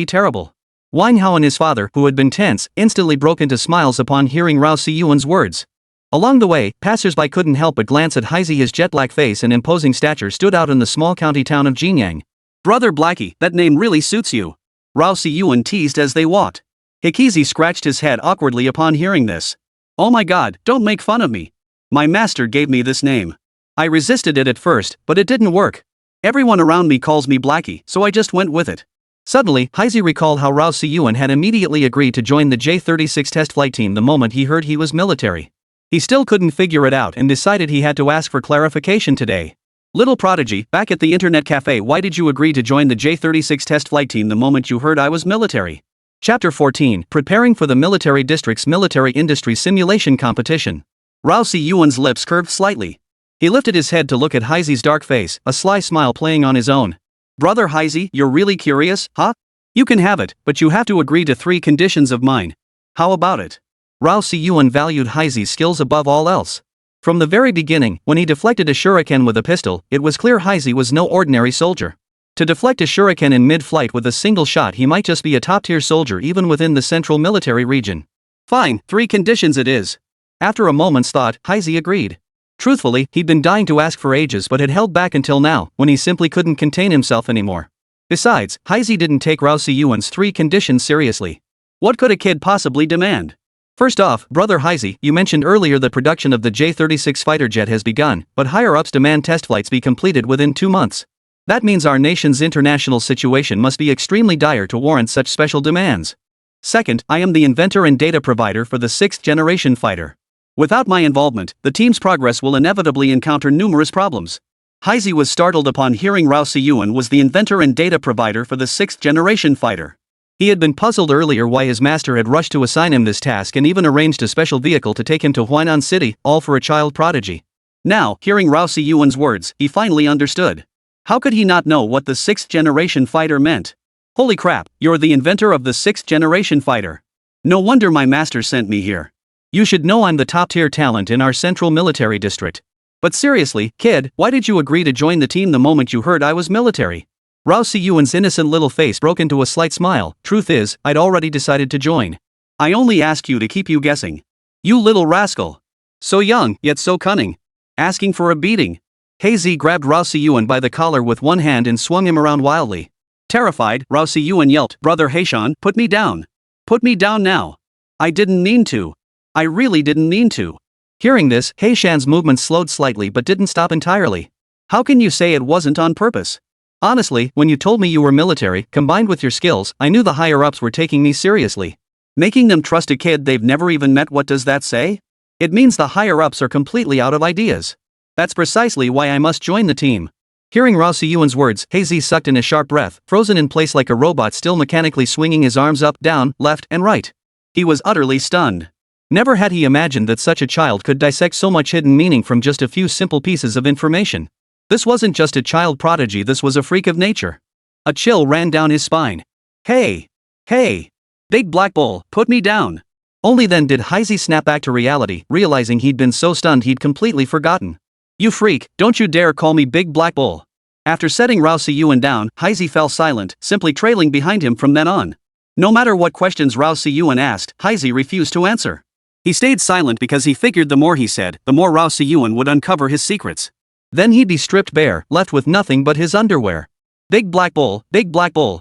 terrible." Wang Hao and his father, who had been tense, instantly broke into smiles upon hearing Rao Si-yuan's words. Along the way, passers-by couldn't help but glance at Heisei. His jet-black face and imposing stature stood out in the small county town of Jinyang. "Brother Blackie, that name really suits you," Rao Si-yuan teased as they walked. Hikizi scratched his head awkwardly upon hearing this. "Oh my god, don't make fun of me. My master gave me this name. I resisted it at first, but it didn't work. Everyone around me calls me Blackie, so I just went with it." Suddenly, Heisei recalled how Rao Si-yuan had immediately agreed to join the J-36 test flight team the moment he heard he was military. He still couldn't figure it out and decided he had to ask for clarification today. "Little prodigy, back at the internet cafe, why did you agree to join the J-36 test flight team the moment you heard I was military?" Chapter 14, Preparing for the Military District's Military Industry Simulation Competition. Rao Si-yuan's lips curved slightly. He lifted his head to look at Heisei's dark face, a sly smile playing on his own. "Brother Heisei, you're really curious, huh? You can have it, but you have to agree to 3 conditions of mine. How about it?" Rao Si-yuan valued Heisei's skills above all else. From the very beginning, when he deflected a shuriken with a pistol, it was clear Heisei was no ordinary soldier. To deflect a shuriken in mid-flight with a single shot, he might just be a top-tier soldier even within the central military region. "Fine, 3 conditions it is." After a moment's thought, Heisei agreed. Truthfully, he'd been dying to ask for ages but had held back until now, when he simply couldn't contain himself anymore. Besides, Heisei didn't take Rao Si-yuan's 3 conditions seriously. What could a kid possibly demand? "First off, Brother Heisei, you mentioned earlier that production of the J-36 fighter jet has begun, but higher-ups demand test flights be completed within 2 months. That means our nation's international situation must be extremely dire to warrant such special demands. Second, I am the inventor and data provider for the 6th-generation fighter. Without my involvement, the team's progress will inevitably encounter numerous problems." Heisei was startled upon hearing Rao Si-yuan was the inventor and data provider for the 6th-generation fighter. He had been puzzled earlier why his master had rushed to assign him this task and even arranged a special vehicle to take him to Huainan City, all for a child prodigy. Now, hearing Rao Si-yuan's words, he finally understood. How could he not know what the 6th-generation fighter meant? "Holy crap, you're the inventor of the 6th-generation fighter. No wonder my master sent me here. You should know I'm the top-tier talent in our central military district. But seriously, kid, why did you agree to join the team the moment you heard I was military?" Rao Si-yuan's innocent little face broke into a slight smile. "Truth is, I'd already decided to join. I only ask you to keep you guessing. You little rascal. So young, yet so cunning. Asking for a beating." Heisei grabbed Rao Si-yuan by the collar with one hand and swung him around wildly. Terrified, Rao Si-yuan yelped, "Brother Heishan, put me down. Put me down now. I didn't mean to. I really didn't mean to." Hearing this, Heishan's movements slowed slightly but didn't stop entirely. "How can you say it wasn't on purpose? Honestly, when you told me you were military, combined with your skills, I knew the higher-ups were taking me seriously. Making them trust a kid they've never even met, what does that say? It means the higher-ups are completely out of ideas. That's precisely why I must join the team." Hearing Rao Si-yuan's words, Heisei sucked in a sharp breath, frozen in place like a robot still mechanically swinging his arms up, down, left, and right. He was utterly stunned. Never had he imagined that such a child could dissect so much hidden meaning from just a few simple pieces of information. This wasn't just a child prodigy, this was a freak of nature. A chill ran down his spine. Hey! Hey! Big black bull, put me down! Only then did Heisei snap back to reality, realizing he'd been so stunned he'd completely forgotten. "You freak, don't you dare call me Big Black Bull." After setting Rao Si-yuan down, Heisei fell silent, simply trailing behind him from then on. No matter what questions Rao Si-yuan asked, Heisei refused to answer. He stayed silent because he figured the more he said, the more Rao Si-yuan would uncover his secrets. Then he'd be stripped bare, left with nothing but his underwear. Big Black Bull,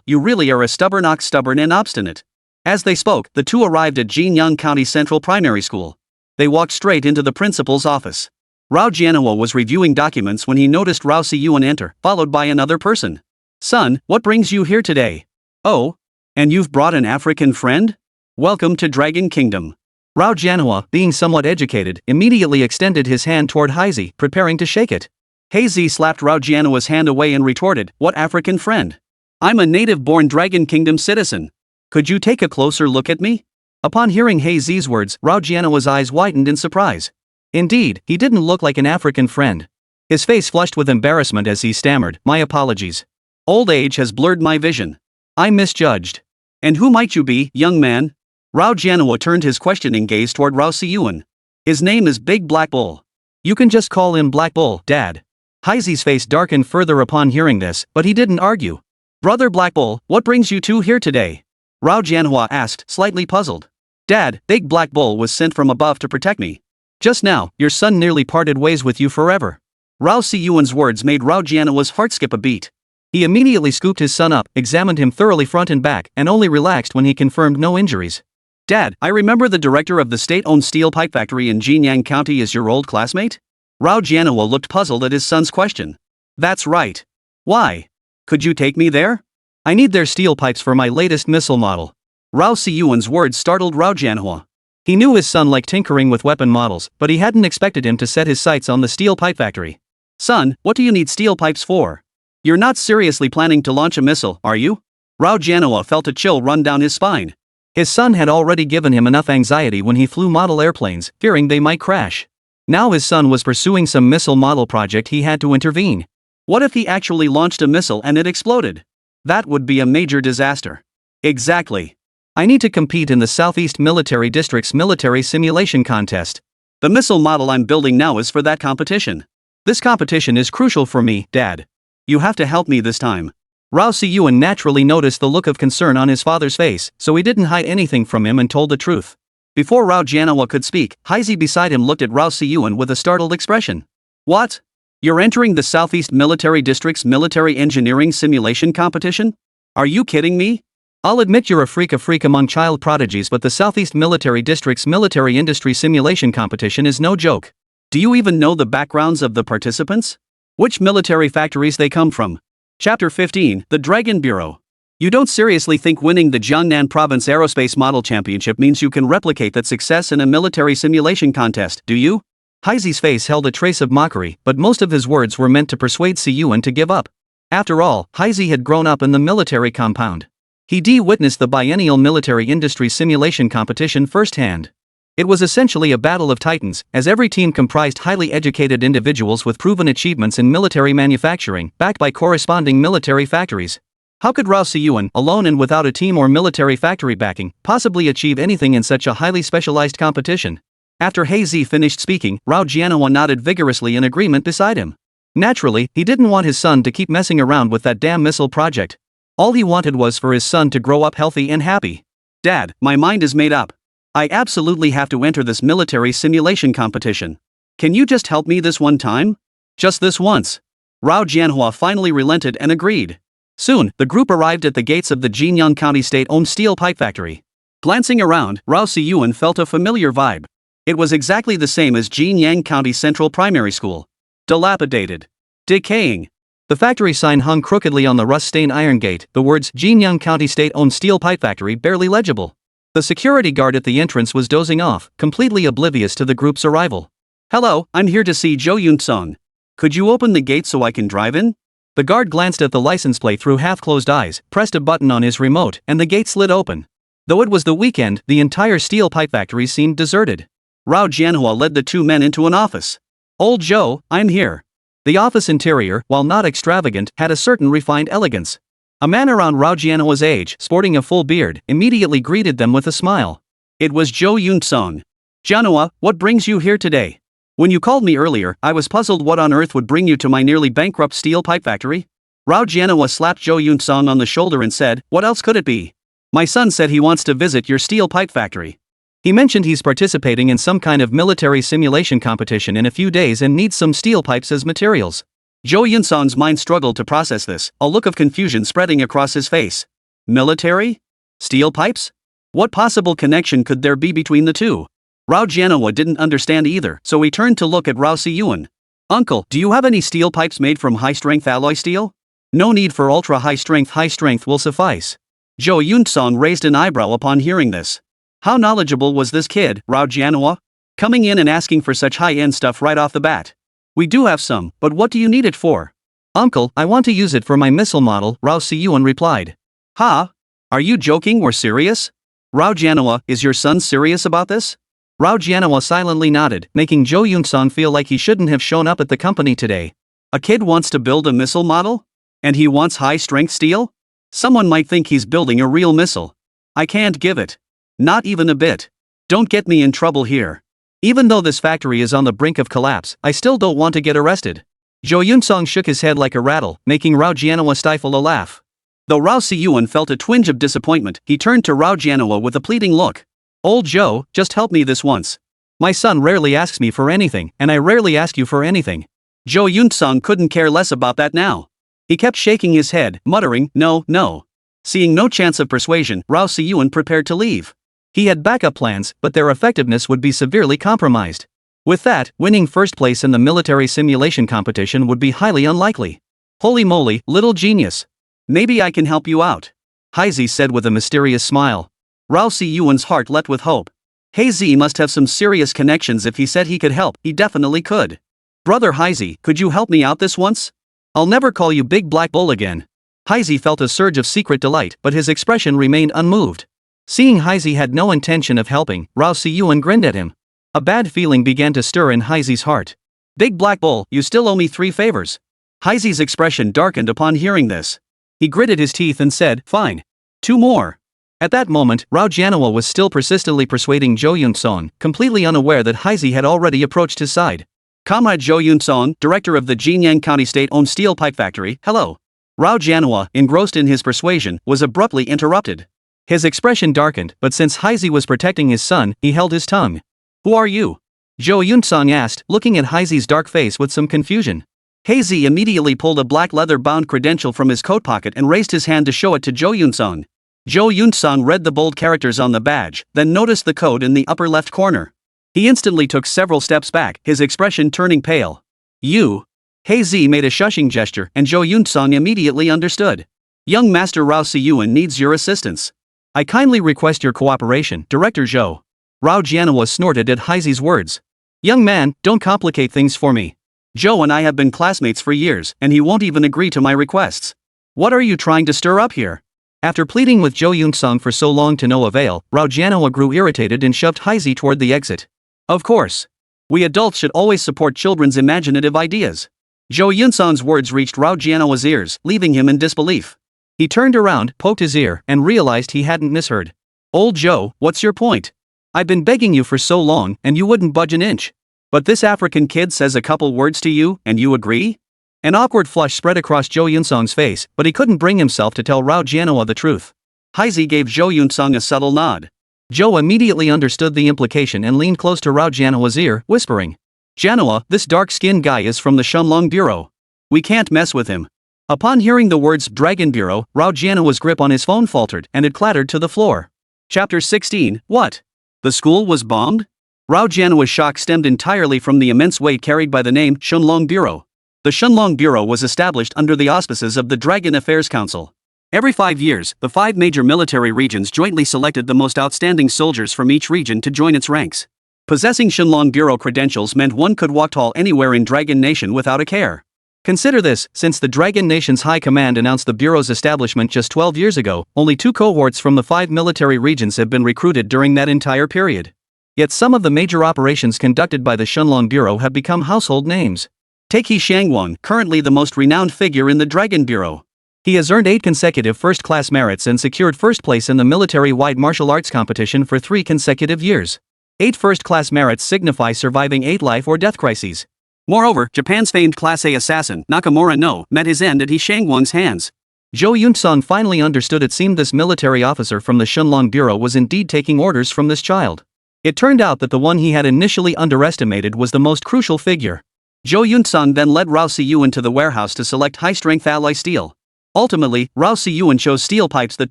you really are a stubborn ox, stubborn and obstinate." As they spoke, the two arrived at Jinyang County Central Primary School. They walked straight into the principal's office. Rao Jianhua was reviewing documents when he noticed Rao Si-yuan enter, followed by another person. "Son, what brings you here today?" "Oh, And you've brought an African friend? Welcome to Dragon Kingdom. Rao Janhwa, being somewhat educated, immediately extended his hand toward Heizi, preparing to shake it. Heizi slapped Rao Janhwa's hand away and retorted, "What African friend? I'm a native-born Dragon Kingdom citizen. Could you take a closer look at me?" Upon hearing Heizi's words, Rao Janhwa's eyes widened in surprise. Indeed, he didn't look like an African friend. His face flushed with embarrassment as he stammered, "My apologies. Old age has blurred my vision. I misjudged." "And who might you be, young man?" Rao Janhwa turned his questioning gaze toward Rao Siyuan. "His name is Big Black Bull." "You can just call him Black Bull, Dad." Heizi's face darkened further upon hearing this, but he didn't argue. "Brother Black Bull, what brings you two here today?" Rao Janhwa asked, slightly puzzled. "Dad, Big Black Bull was sent from above to protect me. Just now, your son nearly parted ways with you forever." Rao Siyuan's words made Rao Janhwa's heart skip a beat. He immediately scooped his son up, examined him thoroughly front and back, and only relaxed when he confirmed no injuries. "Dad, I remember the director of the state-owned steel pipe factory in Jinyang County is your old classmate?" Rao Janhwa looked puzzled at his son's question. "That's right. Why? Could you take me there?" "I need their steel pipes for my latest missile model." Rao Siyuan's words startled Rao Janhwa. He knew his son liked tinkering with weapon models, but he hadn't expected him to set his sights on the steel pipe factory. "Son, what do you need steel pipes for? You're not seriously planning to launch a missile, are you?" Rao Janhwa felt a chill run down his spine. His son had already given him enough anxiety when he flew model airplanes, fearing they might crash. Now his son was pursuing some missile model project. He had to intervene. What if he actually launched a missile and it exploded? That would be a major disaster. Exactly. "I need to compete in the Southeast Military District's military simulation contest. The missile model I'm building now is for that competition. This competition is crucial for me, Dad. You have to help me this time." Rao Siyuan naturally noticed the look of concern on his father's face, so he didn't hide anything from him and told the truth. Before Rao Janhwa could speak, Heizi beside him looked at Rao Siyuan with a startled expression. "What? You're entering the Southeast Military District's military engineering simulation competition? Are you kidding me?" "I'll admit you're a freak among child prodigies, but the Southeast Military District's military industry simulation competition is no joke." "Do you even know the backgrounds of the participants? Which military factories they come from?" Chapter 15, The Dragon Bureau. You don't seriously think winning the Jiangnan Province Aerospace Model Championship means you can replicate that success in a military simulation contest, do you? Heizi's face held a trace of mockery, but most of his words were meant to persuade Siyuan to give up. After all, Heizi had grown up in the military compound. He'd witnessed the biennial military industry simulation competition firsthand. It was essentially a battle of titans, as every team comprised highly educated individuals with proven achievements in military manufacturing, backed by corresponding military factories. How could Rao Siyuan, alone and without a team or military factory backing, possibly achieve anything in such a highly specialized competition? After Heizi finished speaking, Rao Janhwa nodded vigorously in agreement beside him. Naturally, he didn't want his son to keep messing around with that damn missile project. All he wanted was for his son to grow up healthy and happy. "Dad, my mind is made up. I absolutely have to enter this military simulation competition. Can you just help me this one time? Just this once." Rao Janhwa finally relented and agreed. Soon, the group arrived at the gates of the Jinyang County state-owned steel pipe factory. Glancing around, Rao Siyuan felt a familiar vibe. It was exactly the same as Jinyang County Central Primary School. Dilapidated. Decaying. The factory sign hung crookedly on the rust-stained iron gate, the words Jinyang County State-Owned Steel Pipe Factory barely legible. The security guard at the entrance was dozing off, completely oblivious to the group's arrival. "Hello, I'm here to see Jo Yun-sung. Could you open the gate so I can drive in?" The guard glanced at the license plate through half-closed eyes, pressed a button on his remote, and the gate slid open. Though it was the weekend, the entire steel pipe factory seemed deserted. Rao Janhwa led the two men into an office. "Old Joe, I'm here." The office interior, while not extravagant, had a certain refined elegance. A man around Rao Janhwa's age, sporting a full beard, immediately greeted them with a smile. It was Jo Yun-sung. "Janhwa, what brings you here today? When you called me earlier, I was puzzled what on earth would bring you to my nearly bankrupt steel pipe factory." Rao Janhwa slapped Jo Yun-sung on the shoulder and said, "What else could it be? My son said he wants to visit your steel pipe factory. He mentioned he's participating in some kind of military simulation competition in a few days and needs some steel pipes as materials." Jo Yun-sung's mind struggled to process this, a look of confusion spreading across his face. Military? Steel pipes? What possible connection could there be between the two? Rao Janhwa didn't understand either, so he turned to look at Rao Siyuan. "Uncle, do you have any steel pipes made from high-strength alloy steel?" "No need for ultra-high strength will suffice." Jo Yoon-sung raised an eyebrow upon hearing this. How knowledgeable was this kid, Rao Jianhua? Coming in and asking for such high-end stuff right off the bat. We do have some, but what do you need it for? Uncle, I want to use it for my missile model, Rao Siyuan replied. Ha? Are you joking or serious? Rao Jianhua, is your son serious about this? Rao Jianhua silently nodded, making Jo Yoon-sung feel like he shouldn't have shown up at the company today. A kid wants to build a missile model? And he wants high-strength steel? Someone might think he's building a real missile. I can't give it. Not even a bit. Don't get me in trouble here. Even though this factory is on the brink of collapse, I still don't want to get arrested. Jo Yoon-sung shook his head like a rattle, making Rao Jianhua stifle a laugh. Though Rao Siyuan felt a twinge of disappointment, he turned to Rao Jianhua with a pleading look. Old Joe, just help me this once. My son rarely asks me for anything, and I rarely ask you for anything. Jo Yoon-sung couldn't care less about that now. He kept shaking his head, muttering, no, no. Seeing no chance of persuasion, Rao Siyuan prepared to leave. He had backup plans, but their effectiveness would be severely compromised. With that, winning first place in the military simulation competition would be highly unlikely. Holy moly, little genius. Maybe I can help you out, Heizi said with a mysterious smile. Rao Siyuan's heart leapt with hope. Heizi must have some serious connections. If he said he could help, he definitely could. Brother Heizi, could you help me out this once? I'll never call you Big Black Bull again. Heizi felt a surge of secret delight, but his expression remained unmoved. Seeing Heizi had no intention of helping, Rao Siyuan grinned at him. A bad feeling began to stir in Heizi's heart. Big Black Bull, you still owe me 3 favors. Heizi's expression darkened upon hearing this. He gritted his teeth and said, fine. 2 more. At that moment, Rao Jianhua was still persistently persuading Jo Yoon-sung, completely unaware that Heizi had already approached his side. Comrade Jo Yoon-sung, director of the Jinyang County State-owned steel pipe factory, hello. Rao Jianhua, engrossed in his persuasion, was abruptly interrupted. His expression darkened, but since Heizi was protecting his son, he held his tongue. Who are you? Jo Yoon-sung asked, looking at Heizi's dark face with some confusion. Heizi immediately pulled a black leather-bound credential from his coat pocket and raised his hand to show it to Jo Yoon-sung. Jo Yoon-sung read the bold characters on the badge, then noticed the code in the upper left corner. He instantly took several steps back, his expression turning pale. You? Heizi made a shushing gesture, and Jo Yoon-sung immediately understood. Young Master Rao Siyuan needs your assistance. I kindly request your cooperation, Director Zhou. Rao Jianhua snorted at Heizi's words. Young man, don't complicate things for me. Zhou and I have been classmates for years, and he won't even agree to my requests. What are you trying to stir up here? After pleading with Jo Yoon-sung for so long to no avail, Rao Jianhua grew irritated and shoved Heizi toward the exit. Of course. We adults should always support children's imaginative ideas. Jo Yoon-sung's words reached Rao Jianhua's ears, leaving him in disbelief. He turned around, poked his ear, and realized he hadn't misheard. Old Joe, what's your point? I've been begging you for so long, and you wouldn't budge an inch. But this African kid says a couple words to you, and you agree? An awkward flush spread across Jo Yoon-sung's face, but he couldn't bring himself to tell Rao Jianhua the truth. Heizi gave Jo Yoon-sung a subtle nod. Joe immediately understood the implication and leaned close to Rao Jianhua's ear, whispering. Jianhua, this dark-skinned guy is from the Shenlong Bureau. We can't mess with him. Upon hearing the words Dragon Bureau, Rao Jianhua's grip on his phone faltered and it clattered to the floor. Chapter 16, What? The school was bombed? Rao Jianhua's shock stemmed entirely from the immense weight carried by the name Shenlong Bureau. The Shenlong Bureau was established under the auspices of the Dragon Affairs Council. Every 5 years, the 5 major military regions jointly selected the most outstanding soldiers from each region to join its ranks. Possessing Shenlong Bureau credentials meant one could walk tall anywhere in Dragon Nation without a care. Consider this, since the Dragon Nation's High Command announced the Bureau's establishment just 12 years ago, only 2 cohorts from the 5 military regions have been recruited during that entire period. Yet some of the major operations conducted by the Shenlong Bureau have become household names. Take He Shangwon, currently the most renowned figure in the Dragon Bureau. He has earned 8 consecutive first-class merits and secured first place in the military-wide martial arts competition for 3 consecutive years. 8 first-class merits signify surviving 8 life or death crises. Moreover, Japan's famed Class A assassin, Nakamura No, met his end at He Shangwon's hands. Jo Yoon-sung finally understood. It seemed this military officer from the Shenlong Bureau was indeed taking orders from this child. It turned out that the one he had initially underestimated was the most crucial figure. Jo Yoon-sung then led Rao Siyuan to the warehouse to select high-strength alloy steel. Ultimately, Rao Siyuan chose steel pipes that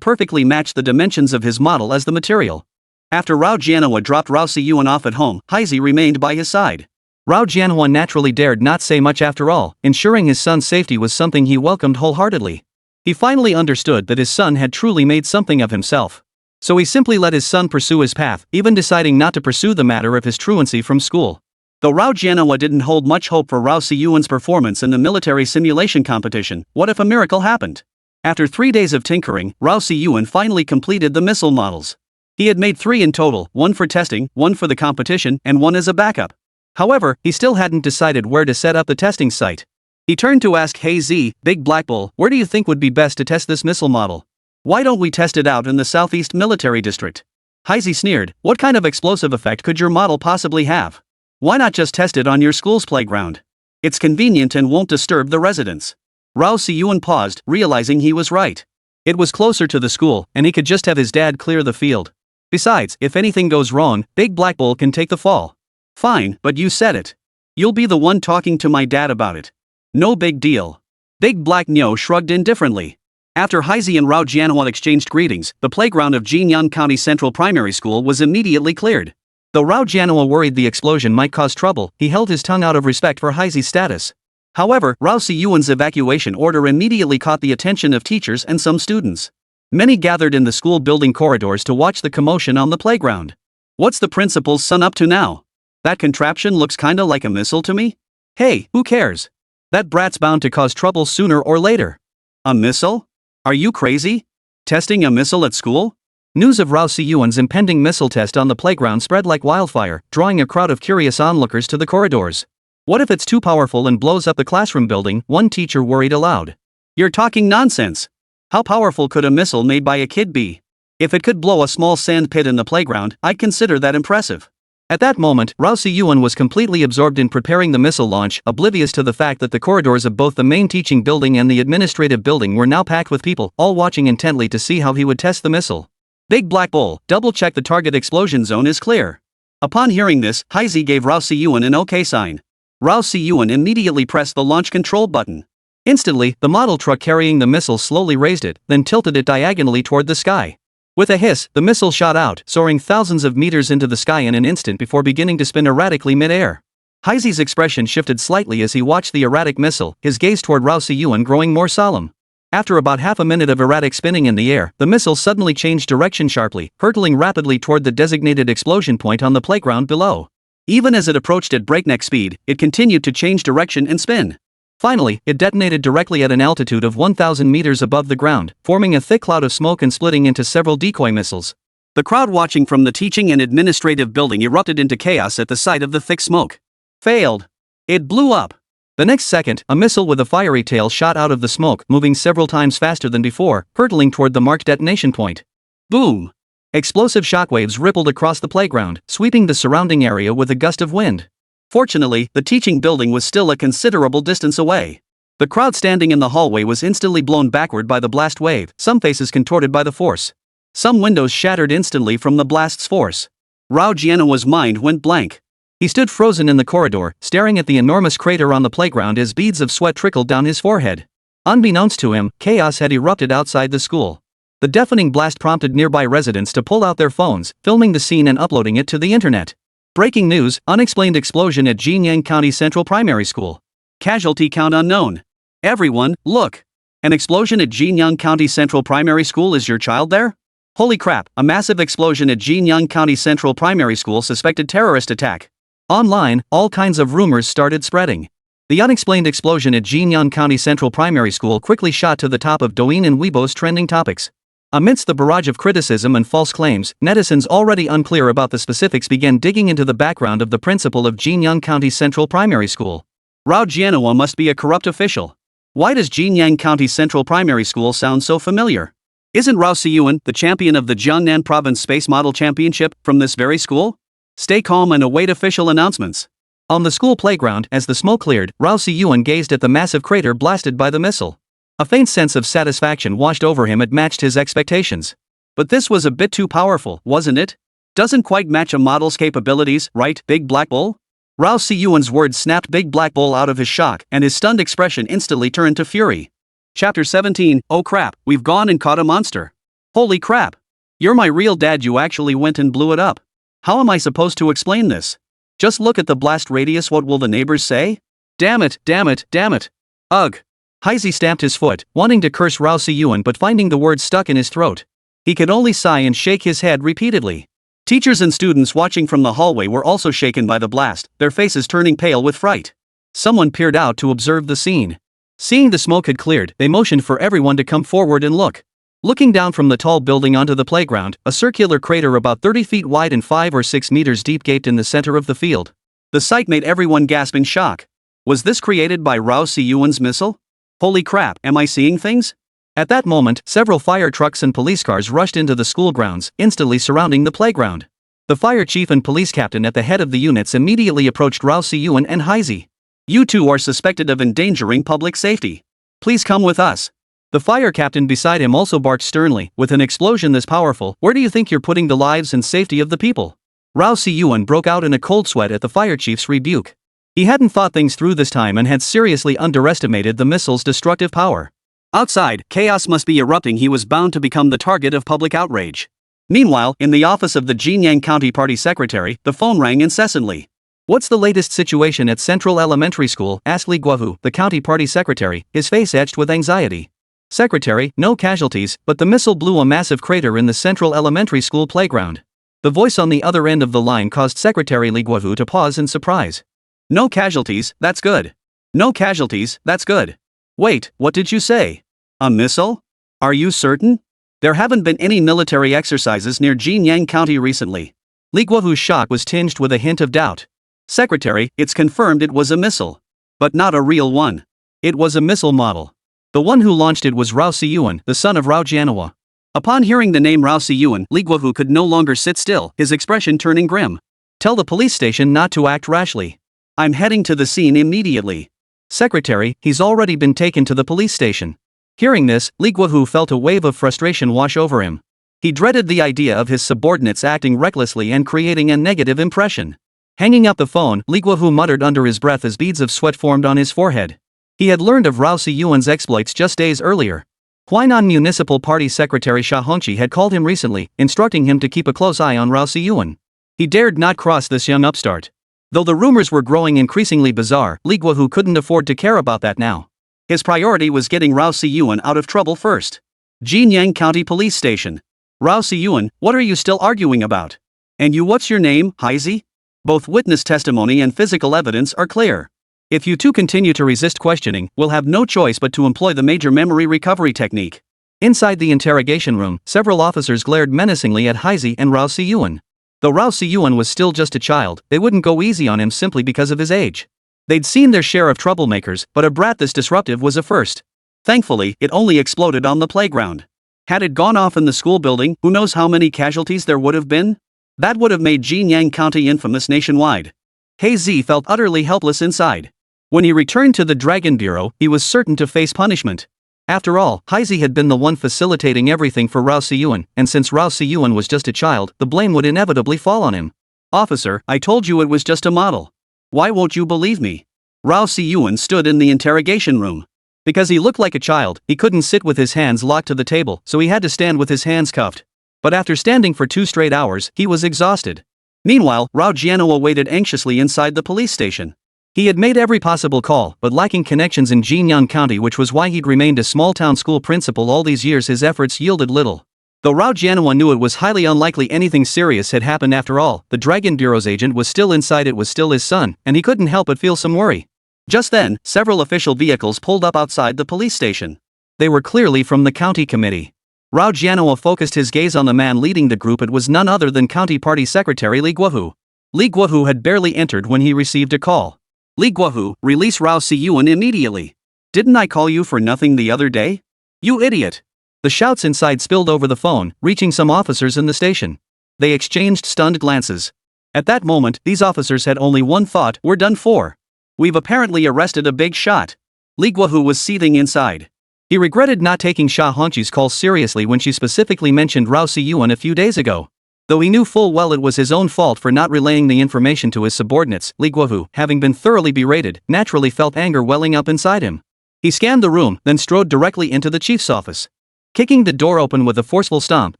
perfectly matched the dimensions of his model as the material. After Rao Jianhua dropped Rao Siyuan off at home, Heizi remained by his side. Rao Jianhua naturally dared not say much after all, ensuring his son's safety was something he welcomed wholeheartedly. He finally understood that his son had truly made something of himself. So he simply let his son pursue his path, even deciding not to pursue the matter of his truancy from school. Though Rao Jianhua didn't hold much hope for Rao Siyuan's performance in the military simulation competition, what if a miracle happened? After 3 days of tinkering, Rao Siyuan finally completed the missile models. He had made 3 in total, 1 for testing, 1 for the competition, and 1 as a backup. However, he still hadn't decided where to set up the testing site. He turned to ask Hey Z, Big Black Bull, where do you think would be best to test this missile model? Why don't we test it out in the Southeast Military District? Heisey sneered, what kind of explosive effect could your model possibly have? Why not just test it on your school's playground? It's convenient and won't disturb the residents. Rao Siyuan paused, realizing he was right. It was closer to the school, and he could just have his dad clear the field. Besides, if anything goes wrong, Big Black Bull can take the fall. Fine, but you said it. You'll be the one talking to my dad about it. No big deal. Big Black Nyo shrugged indifferently. After Heisey and Rao Jianhua exchanged greetings, the playground of Jinyang County Central Primary School was immediately cleared. Though Rao Jianhua worried the explosion might cause trouble, he held his tongue out of respect for Heisey's status. However, Rao Siyuan's evacuation order immediately caught the attention of teachers and some students. Many gathered in the school building corridors to watch the commotion on the playground. What's the principal's son up to now? That contraption looks kinda like a missile to me? Hey, who cares? That brat's bound to cause trouble sooner or later. A missile? Are you crazy? Testing a missile at school? News of Rao Siyuan's impending missile test on the playground spread like wildfire, drawing a crowd of curious onlookers to the corridors. What if it's too powerful and blows up the classroom building? One teacher worried aloud. You're talking nonsense. How powerful could a missile made by a kid be? If it could blow a small sand pit in the playground, I'd consider that impressive. At that moment, Rao Siyuan was completely absorbed in preparing the missile launch, oblivious to the fact that the corridors of both the main teaching building and the administrative building were now packed with people, all watching intently to see how he would test the missile. Big Black Bull, double-check the target explosion zone is clear. Upon hearing this, Heisey gave Rao Siyuan an OK sign. Rao Siyuan immediately pressed the launch control button. Instantly, the model truck carrying the missile slowly raised it, then tilted it diagonally toward the sky. With a hiss, the missile shot out, soaring thousands of meters into the sky in an instant before beginning to spin erratically mid-air. Heisey's expression shifted slightly as he watched the erratic missile, his gaze toward Rao Siyuan growing more solemn. After about half a minute of erratic spinning in the air, the missile suddenly changed direction sharply, hurtling rapidly toward the designated explosion point on the playground below. Even as it approached at breakneck speed, it continued to change direction and spin. Finally, it detonated directly at an altitude of 1,000 meters above the ground, forming a thick cloud of smoke and splitting into several decoy missiles. The crowd watching from the teaching and administrative building erupted into chaos at the sight of the thick smoke. Failed. It blew up. The next second, a missile with a fiery tail shot out of the smoke, moving several times faster than before, hurtling toward the marked detonation point. Boom! Explosive shockwaves rippled across the playground, sweeping the surrounding area with a gust of wind. Fortunately, the teaching building was still a considerable distance away. The crowd standing in the hallway was instantly blown backward by the blast wave, some faces contorted by the force. Some windows shattered instantly from the blast's force. Rao Jianhua's mind went blank. He stood frozen in the corridor, staring at the enormous crater on the playground as beads of sweat trickled down his forehead. Unbeknownst to him, chaos had erupted outside the school. The deafening blast prompted nearby residents to pull out their phones, filming the scene and uploading it to the internet. Breaking news, unexplained explosion at Jinyang County Central Primary School. Casualty count unknown. Everyone, look! An explosion at Jinyang County Central Primary School. Is your child there? Holy crap, a massive explosion at Jinyang County Central Primary School. Suspected terrorist attack. Online, all kinds of rumors started spreading. The unexplained explosion at Jinyang County Central Primary School quickly shot to the top of Douyin and Weibo's trending topics. Amidst the barrage of criticism and false claims, netizens already unclear about the specifics began digging into the background of the principal of Jinyang County Central Primary School. Rao Jianhua must be a corrupt official. Why does Jinyang County Central Primary School sound so familiar? Isn't Rao Siyuan the champion of the Jiangnan Province Space Model Championship from this very school? Stay calm and await official announcements. On the school playground, as the smoke cleared, Rao Siyuan gazed at the massive crater blasted by the missile. A faint sense of satisfaction washed over him. It matched his expectations. But this was a bit too powerful, wasn't it? Doesn't quite match a model's capabilities, right, Big Black Bull? Rao Siyuan's words snapped Big Black Bull out of his shock, and his stunned expression instantly turned to fury. Chapter 17, Oh crap, we've gone and caught a monster. Holy crap! You're my real dad. You actually went and blew it up. How am I supposed to explain this? Just look at the blast radius. What will the neighbors say? Damn it, damn it, damn it. Ugh. Heisey stamped his foot, wanting to curse Rao Si-yuan but finding the words stuck in his throat. He could only sigh and shake his head repeatedly. Teachers and students watching from the hallway were also shaken by the blast, their faces turning pale with fright. Someone peered out to observe the scene. Seeing the smoke had cleared, they motioned for everyone to come forward and look. Looking down from the tall building onto the playground, a circular crater about 30 feet wide and 5 or 6 meters deep gaped in the center of the field. The sight made everyone gasp in shock. Was this created by Rao Si-yuan's missile? Holy crap, am I seeing things? At that moment, several fire trucks and police cars rushed into the school grounds, instantly surrounding the playground. The fire chief and police captain at the head of the units immediately approached Rao Si-yuan and Heisey. You two are suspected of endangering public safety. Please come with us. The fire captain beside him also barked sternly, with an explosion this powerful, where do you think you're putting the lives and safety of the people? Rao Si-yuan broke out in a cold sweat at the fire chief's rebuke. He hadn't thought things through this time and had seriously underestimated the missile's destructive power. Outside, chaos must be erupting. He was bound to become the target of public outrage. Meanwhile, in the office of the Jinyang County Party Secretary, the phone rang incessantly. What's the latest situation at Central Elementary School? Asked Li Guohu, the county party secretary, his face etched with anxiety. Secretary, no casualties, but the missile blew a massive crater in the Central Elementary School playground. The voice on the other end of the line caused Secretary Li Guohu to pause in surprise. No casualties, that's good. No casualties, that's good. Wait, what did you say? A missile? Are you certain? There haven't been any military exercises near Jinyang County recently. Li Guohu's shock was tinged with a hint of doubt. Secretary, it's confirmed it was a missile. But not a real one. It was a missile model. The one who launched it was Rao Si-yuan, the son of Rao Jianhua. Upon hearing the name Rao Si-yuan, Li Guohu could no longer sit still, his expression turning grim. Tell the police station not to act rashly. I'm heading to the scene immediately. Secretary, he's already been taken to the police station. Hearing this, Li Guohu felt a wave of frustration wash over him. He dreaded the idea of his subordinates acting recklessly and creating a negative impression. Hanging up the phone, Li Guohu muttered under his breath as beads of sweat formed on his forehead. He had learned of Rao Si-yuan's exploits just days earlier. Huainan Municipal Party Secretary Xia Hongqi had called him recently, instructing him to keep a close eye on Rao Si-yuan. He dared not cross this young upstart. Though the rumors were growing increasingly bizarre, Li Guohu couldn't afford to care about that now. His priority was getting Rao Si-yuan out of trouble first. Jinyang County Police Station. Rao Si-yuan, what are you still arguing about? And you, what's your name, Heisey? Both witness testimony and physical evidence are clear. If you two continue to resist questioning, we'll have no choice but to employ the major memory recovery technique. Inside the interrogation room, several officers glared menacingly at Heisey and Rao Si-yuan. Though Rao Si-yuan was still just a child, they wouldn't go easy on him simply because of his age. They'd seen their share of troublemakers, but a brat this disruptive was a first. Thankfully, it only exploded on the playground. Had it gone off in the school building, who knows how many casualties there would have been? That would have made Jinyang County infamous nationwide. Heisey felt utterly helpless inside. When he returned to the Dragon Bureau, he was certain to face punishment. After all, Heisey had been the one facilitating everything for Rao Si-yuan, and since Rao Si-yuan was just a child, the blame would inevitably fall on him. Officer, I told you it was just a model. Why won't you believe me? Rao Si-yuan stood in the interrogation room. Because he looked like a child, he couldn't sit with his hands locked to the table, so he had to stand with his hands cuffed. But after standing for 2 straight hours, he was exhausted. Meanwhile, Rao Jianhua waited anxiously inside the police station. He had made every possible call, but lacking connections in Jinyang County, which was why he'd remained a small-town school principal all these years, his efforts yielded little. Though Rao Jianhua knew it was highly unlikely anything serious had happened after all, the Dragon Bureau's agent was still inside. It was still his son, and he couldn't help but feel some worry. Just then, several official vehicles pulled up outside the police station. They were clearly from the county committee. Rao Jianhua focused his gaze on the man leading the group. It was none other than County Party Secretary Li Guohu. Li Guohu had barely entered when he received a call. Li Guohu, release Rao Si-yuan immediately. Didn't I call you for nothing the other day? You idiot. The shouts inside spilled over the phone, reaching some officers in the station. They exchanged stunned glances. At that moment, these officers had only one thought: we're done for. We've apparently arrested a big shot. Li Guohu was seething inside. He regretted not taking Xia Hongqi's call seriously when she specifically mentioned Rao Si-yuan a few days ago. Though he knew full well it was his own fault for not relaying the information to his subordinates, Li Guohu, having been thoroughly berated, naturally felt anger welling up inside him. He scanned the room, then strode directly into the chief's office. Kicking the door open with a forceful stomp,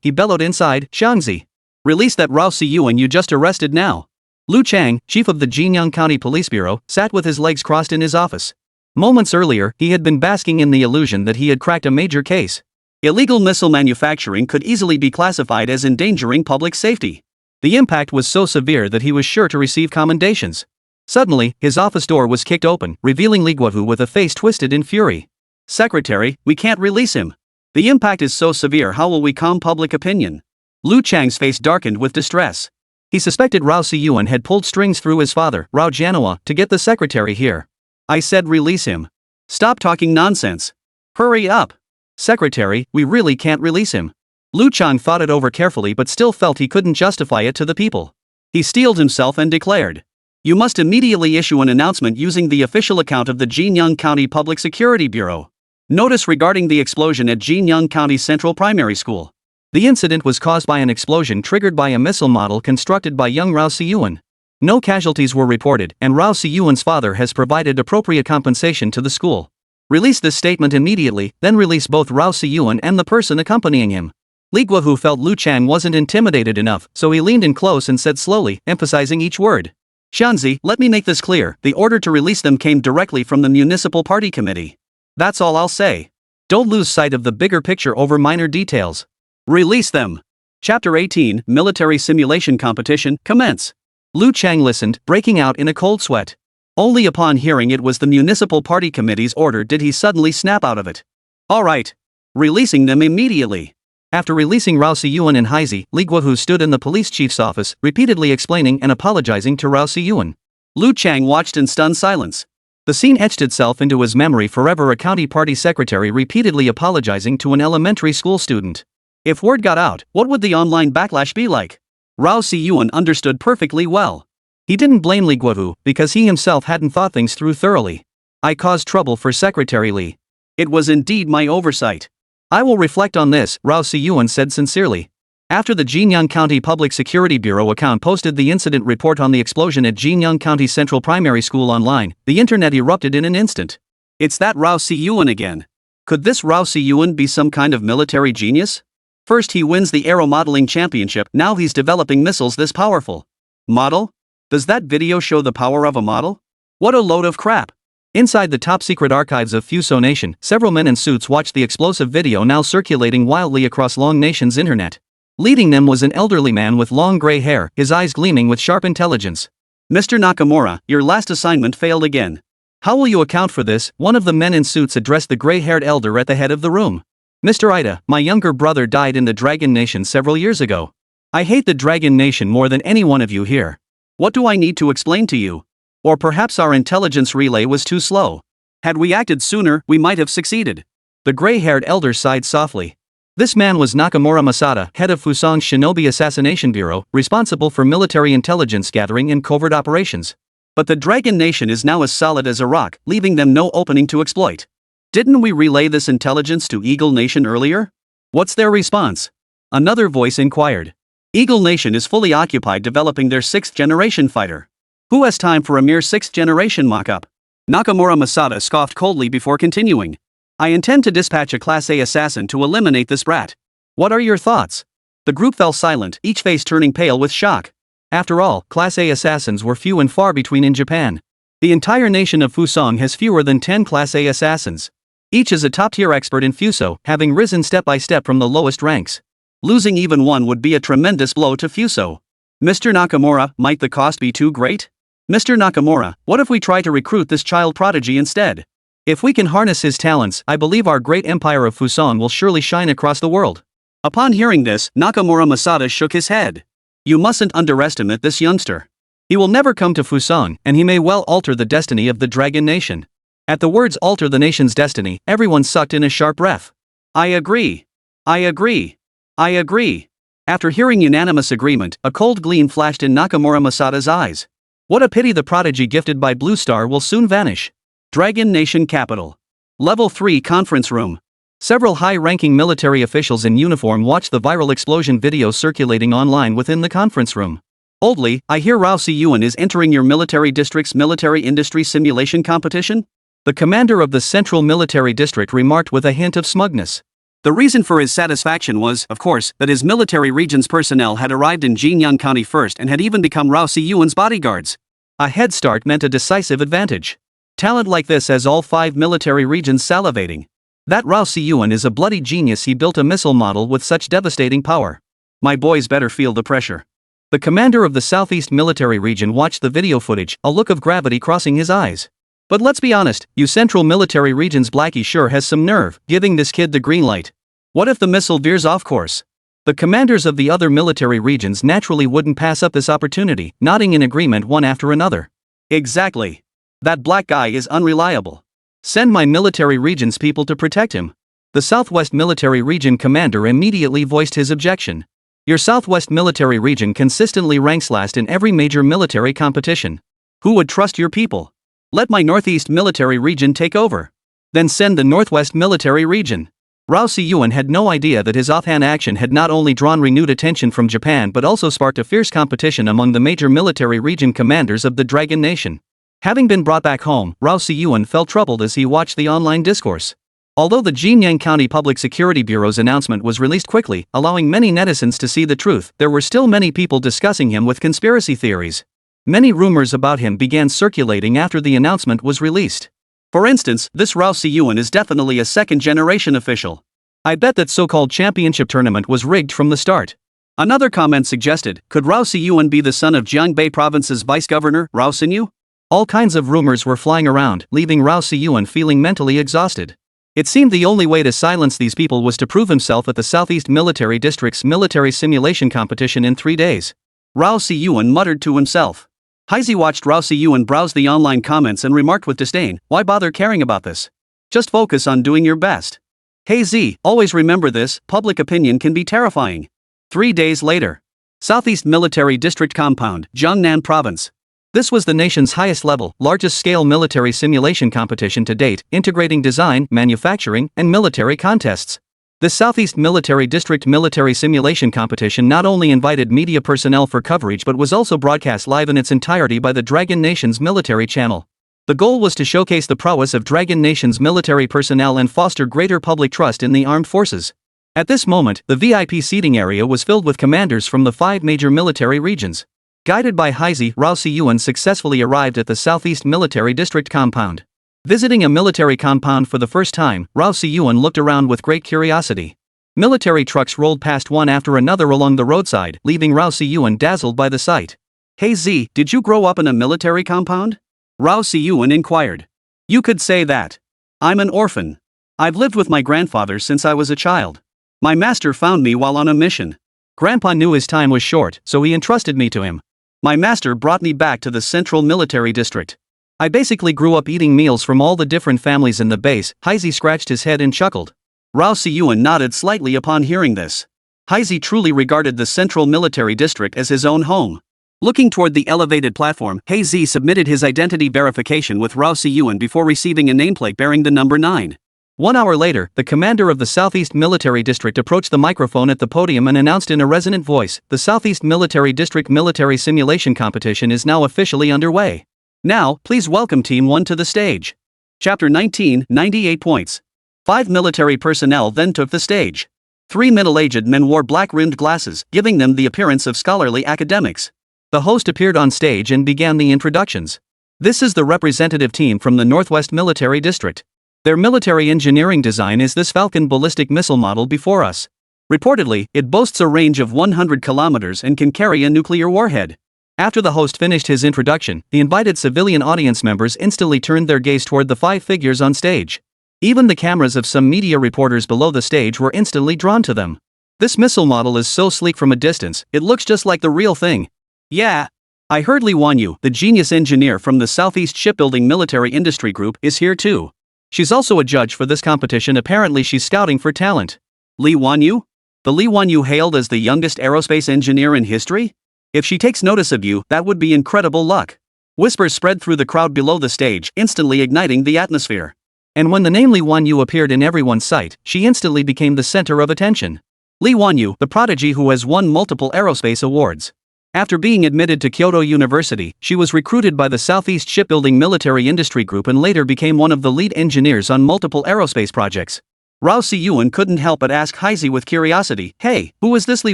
he bellowed inside, "Xiangzi! Release that Rao Si-yuan you just arrested now!" Lu Chang, chief of the Jinyang County Police Bureau, sat with his legs crossed in his office. Moments earlier, he had been basking in the illusion that he had cracked a major case. Illegal missile manufacturing could easily be classified as endangering public safety. The impact was so severe that he was sure to receive commendations. Suddenly, his office door was kicked open, revealing Li Guohu with a face twisted in fury. Secretary, we can't release him. The impact is so severe, how will we calm public opinion? Lu Chang's face darkened with distress. He suspected Rao Siyuan had pulled strings through his father, Rao Jianhua, to get the secretary here. I said release him. Stop talking nonsense. Hurry up. Secretary, we really can't release him. Lu Chang thought it over carefully but still felt he couldn't justify it to the people. He steeled himself and declared, "You must immediately issue an announcement using the official account of the Jinyang County Public Security Bureau. Notice regarding the explosion at Jinyang County Central Primary School." The incident was caused by an explosion triggered by a missile model constructed by young Rao Siyuan. No casualties were reported, and Rao Siyuan's father has provided appropriate compensation to the school. Release this statement immediately, then release both Rao Siyuan and the person accompanying him. Li Guohu felt Lu Chang wasn't intimidated enough, so he leaned in close and said slowly, emphasizing each word. Xianzi, let me make this clear, the order to release them came directly from the Municipal Party Committee. That's all I'll say. Don't lose sight of the bigger picture over minor details. Release them. Chapter 18, Military Simulation Competition, commence. Lu Chang listened, breaking out in a cold sweat. Only upon hearing it was the Municipal Party Committee's order did he suddenly snap out of it. All right. Releasing them immediately. After releasing Rao Siyuan and Haizi, Li Guohu stood in the police chief's office, repeatedly explaining and apologizing to Rao Siyuan. Lu Chang watched in stunned silence. The scene etched itself into his memory forever, a county party secretary repeatedly apologizing to an elementary school student. If word got out, what would the online backlash be like? Rao Siyuan understood perfectly well. He didn't blame Li Guohu, because he himself hadn't thought things through thoroughly. I caused trouble for Secretary Li. It was indeed my oversight. I will reflect on this, Rao Siyuan said sincerely. After the Jinyang County Public Security Bureau account posted the incident report on the explosion at Jinyang County Central Primary School online, the internet erupted in an instant. It's that Rao Siyuan again. Could this Rao Siyuan be some kind of military genius? First he wins the aero modeling championship, now he's developing missiles this powerful. Model? Does that video show the power of a model? What a load of crap. Inside the top-secret archives of Fuso Nation, several men in suits watched the explosive video now circulating wildly across Long Nation's internet. Leading them was an elderly man with long gray hair, his eyes gleaming with sharp intelligence. Mr. Nakamura, your last assignment failed again. How will you account for this? One of the men in suits addressed the gray-haired elder at the head of the room. Mr. Ida, my younger brother died in the Dragon Nation several years ago. I hate the Dragon Nation more than any one of you here. What do I need to explain to you? Or perhaps our intelligence relay was too slow. Had we acted sooner, we might have succeeded. The gray-haired elder sighed softly. This man was Nakamura Masada, head of Fusong's Shinobi Assassination Bureau, responsible for military intelligence gathering and covert operations. But the Dragon Nation is now as solid as a rock, leaving them no opening to exploit. Didn't we relay this intelligence to Eagle Nation earlier? What's their response? Another voice inquired. Eagle Nation is fully occupied developing their 6th-generation fighter. Who has time for a mere 6th-generation mock-up? Nakamura Masada scoffed coldly before continuing. I intend to dispatch a Class A assassin to eliminate this brat. What are your thoughts? The group fell silent, each face turning pale with shock. After all, Class A assassins were few and far between in Japan. The entire nation of Fusong has fewer than 10 Class A assassins. Each is a top-tier expert in Fuso, having risen step by step from the lowest ranks. Losing even one would be a tremendous blow to Fuso. Mr. Nakamura, might the cost be too great? Mr. Nakamura, what if we try to recruit this child prodigy instead? If we can harness his talents, I believe our great empire of Fusong will surely shine across the world. Upon hearing this, Nakamura Masada shook his head. You mustn't underestimate this youngster. He will never come to Fusong, and he may well alter the destiny of the Dragon Nation. At the words alter the nation's destiny, everyone sucked in a sharp breath. I agree. I agree. I agree. After hearing unanimous agreement, a cold gleam flashed in Nakamura Masada's eyes. What a pity the prodigy gifted by Blue Star will soon vanish. Dragon Nation Capital. Level 3 Conference Room. Several high-ranking military officials in uniform watched the viral explosion video circulating online within the conference room. Oldly, I hear Rao Siyuan is entering your military district's military industry simulation competition? The commander of the Central Military District remarked with a hint of smugness. The reason for his satisfaction was, of course, that his military region's personnel had arrived in Jinyang County first and had even become Rao Siyuan's bodyguards. A head start meant a decisive advantage. Talent like this has all 5 military regions salivating. That Rao Siyuan is a bloody genius. He built a missile model with such devastating power. My boys better feel the pressure. The commander of the Southeast Military Region watched the video footage, a look of gravity crossing his eyes. But let's be honest, you Central Military Region's Blackie sure has some nerve, giving this kid the green light. What if the missile veers off course? The commanders of the other military regions naturally wouldn't pass up this opportunity, nodding in agreement one after another. Exactly. That black guy is unreliable. Send my military region's people to protect him. The Southwest Military Region commander immediately voiced his objection. Your Southwest Military Region consistently ranks last in every major military competition. Who would trust your people? Let my Northeast Military Region take over. Then send the Northwest Military Region. Rao Siyuan had no idea that his offhand action had not only drawn renewed attention from Japan but also sparked a fierce competition among the major military region commanders of the Dragon Nation. Having been brought back home, Rao Siyuan felt troubled as he watched the online discourse. Although the Jinyang County Public Security Bureau's announcement was released quickly, allowing many netizens to see the truth, there were still many people discussing him with conspiracy theories. Many rumors about him began circulating after the announcement was released. For instance, this Rao Siyuan is definitely a second-generation official. I bet that so-called championship tournament was rigged from the start. Another comment suggested, could Rao Siyuan be the son of Jiangbei Province's vice-governor, Rao Sinyu? All kinds of rumors were flying around, leaving Rao Siyuan feeling mentally exhausted. It seemed the only way to silence these people was to prove himself at the Southeast Military District's military simulation competition in 3 days. Rao Siyuan muttered to himself. Heisey watched Rao Siyuan browse the online comments and remarked with disdain, why bother caring about this? Just focus on doing your best. Hey Z, always remember this, public opinion can be terrifying. 3 days later. Southeast Military District Compound, Jiangnan Province. This was the nation's highest-level, largest-scale military simulation competition to date, integrating design, manufacturing, and military contests. The Southeast Military District Military Simulation Competition not only invited media personnel for coverage but was also broadcast live in its entirety by the Dragon Nation's military channel. The goal was to showcase the prowess of Dragon Nation's military personnel and foster greater public trust in the armed forces. At this moment, the VIP seating area was filled with commanders from the 5 major military regions. Guided by Heisey, Rao Siyuan successfully arrived at the Southeast Military District compound. Visiting a military compound for the first time, Rao Siyuan looked around with great curiosity. Military trucks rolled past one after another along the roadside, leaving Rao Siyuan dazzled by the sight. Hey Z, did you grow up in a military compound? Rao Siyuan inquired. You could say that. I'm an orphan. I've lived with my grandfather since I was a child. My master found me while on a mission. Grandpa knew his time was short, so he entrusted me to him. My master brought me back to the Central Military District. I basically grew up eating meals from all the different families in the base. Heisey scratched his head and chuckled. Rao Siyuan nodded slightly upon hearing this. Heisey truly regarded the Central Military District as his own home. Looking toward the elevated platform, Heisey submitted his identity verification with Rao Siyuan before receiving a nameplate bearing the number 9. 1 hour later, the commander of the Southeast Military District approached the microphone at the podium and announced in a resonant voice, the Southeast Military District Military Simulation Competition is now officially underway. Now, please welcome Team 1 to the stage. Chapter 19, 98 points. 5 military personnel then took the stage. 3 middle-aged men wore black-rimmed glasses, giving them the appearance of scholarly academics. The host appeared on stage and began the introductions. This is the representative team from the Northwest Military District. Their military engineering design is this Falcon ballistic missile model before us. Reportedly, it boasts a range of 100 kilometers and can carry a nuclear warhead. After the host finished his introduction, the invited civilian audience members instantly turned their gaze toward the 5 figures on stage. Even the cameras of some media reporters below the stage were instantly drawn to them. This missile model is so sleek from a distance, it looks just like the real thing. Yeah. I heard Li Wanyu, the genius engineer from the Southeast Shipbuilding Military Industry Group, is here too. She's also a judge for this competition. Apparently she's scouting for talent. Li Wanyu? The Li Wanyu hailed as the youngest aerospace engineer in history? If she takes notice of you, that would be incredible luck. Whispers spread through the crowd below the stage, instantly igniting the atmosphere. And when the name Li Wanyu appeared in everyone's sight, she instantly became the center of attention. Li Wanyu, the prodigy who has won multiple aerospace awards. After being admitted to Kyoto University, she was recruited by the Southeast Shipbuilding Military Industry Group and later became one of the lead engineers on multiple aerospace projects. Rao Siyuan couldn't help but ask Heisey with curiosity, hey, who is this Li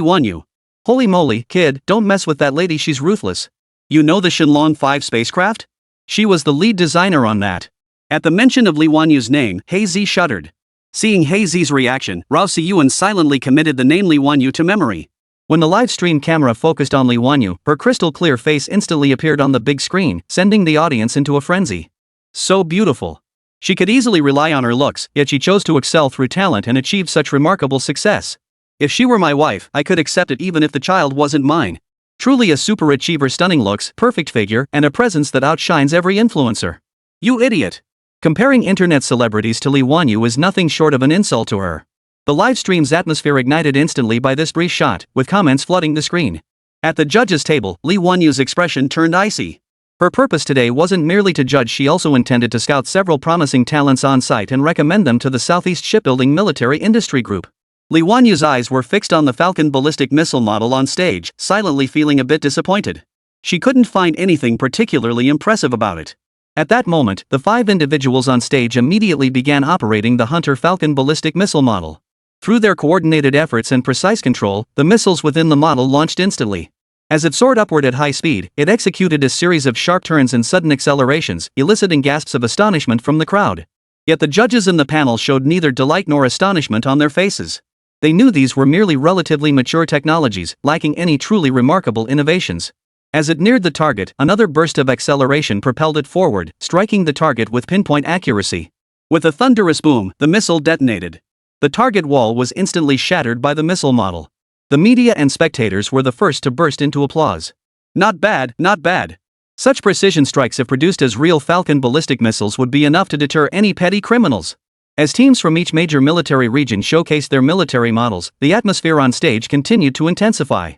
Wanyu? Holy moly, kid, don't mess with that lady, she's ruthless. You know the Shenlong 5 spacecraft? She was the lead designer on that. At the mention of Lee Wanyu's name, Hae-zi shuddered. Seeing Hae-zi's reaction, Rao Si-yuan silently committed the name Lee Wanyu to memory. When the live stream camera focused on Lee Wanyu, her crystal clear face instantly appeared on the big screen, sending the audience into a frenzy. So beautiful. She could easily rely on her looks, yet she chose to excel through talent and achieve such remarkable success. If she were my wife, I could accept it even if the child wasn't mine. Truly a super achiever, stunning looks, perfect figure, and a presence that outshines every influencer. You idiot. Comparing internet celebrities to Lee Wanyu is nothing short of an insult to her. The live stream's atmosphere ignited instantly by this brief shot, with comments flooding the screen. At the judges' table, Lee Wanyu's expression turned icy. Her purpose today wasn't merely to judge, she also intended to scout several promising talents on site and recommend them to the Southeast Shipbuilding Military Industry Group. Lee Wanyu's eyes were fixed on the Falcon ballistic missile model on stage, silently feeling a bit disappointed. She couldn't find anything particularly impressive about it. At that moment, the 5 individuals on stage immediately began operating the Hunter Falcon ballistic missile model. Through their coordinated efforts and precise control, the missiles within the model launched instantly. As it soared upward at high speed, it executed a series of sharp turns and sudden accelerations, eliciting gasps of astonishment from the crowd. Yet the judges in the panel showed neither delight nor astonishment on their faces. They knew these were merely relatively mature technologies, lacking any truly remarkable innovations. As it neared the target, another burst of acceleration propelled it forward, striking the target with pinpoint accuracy. With a thunderous boom, the missile detonated. The target wall was instantly shattered by the missile model. The media and spectators were the first to burst into applause. Not bad, not bad. Such precision strikes, if produced as real Falcon ballistic missiles, would be enough to deter any petty criminals. As teams from each major military region showcased their military models, the atmosphere on stage continued to intensify.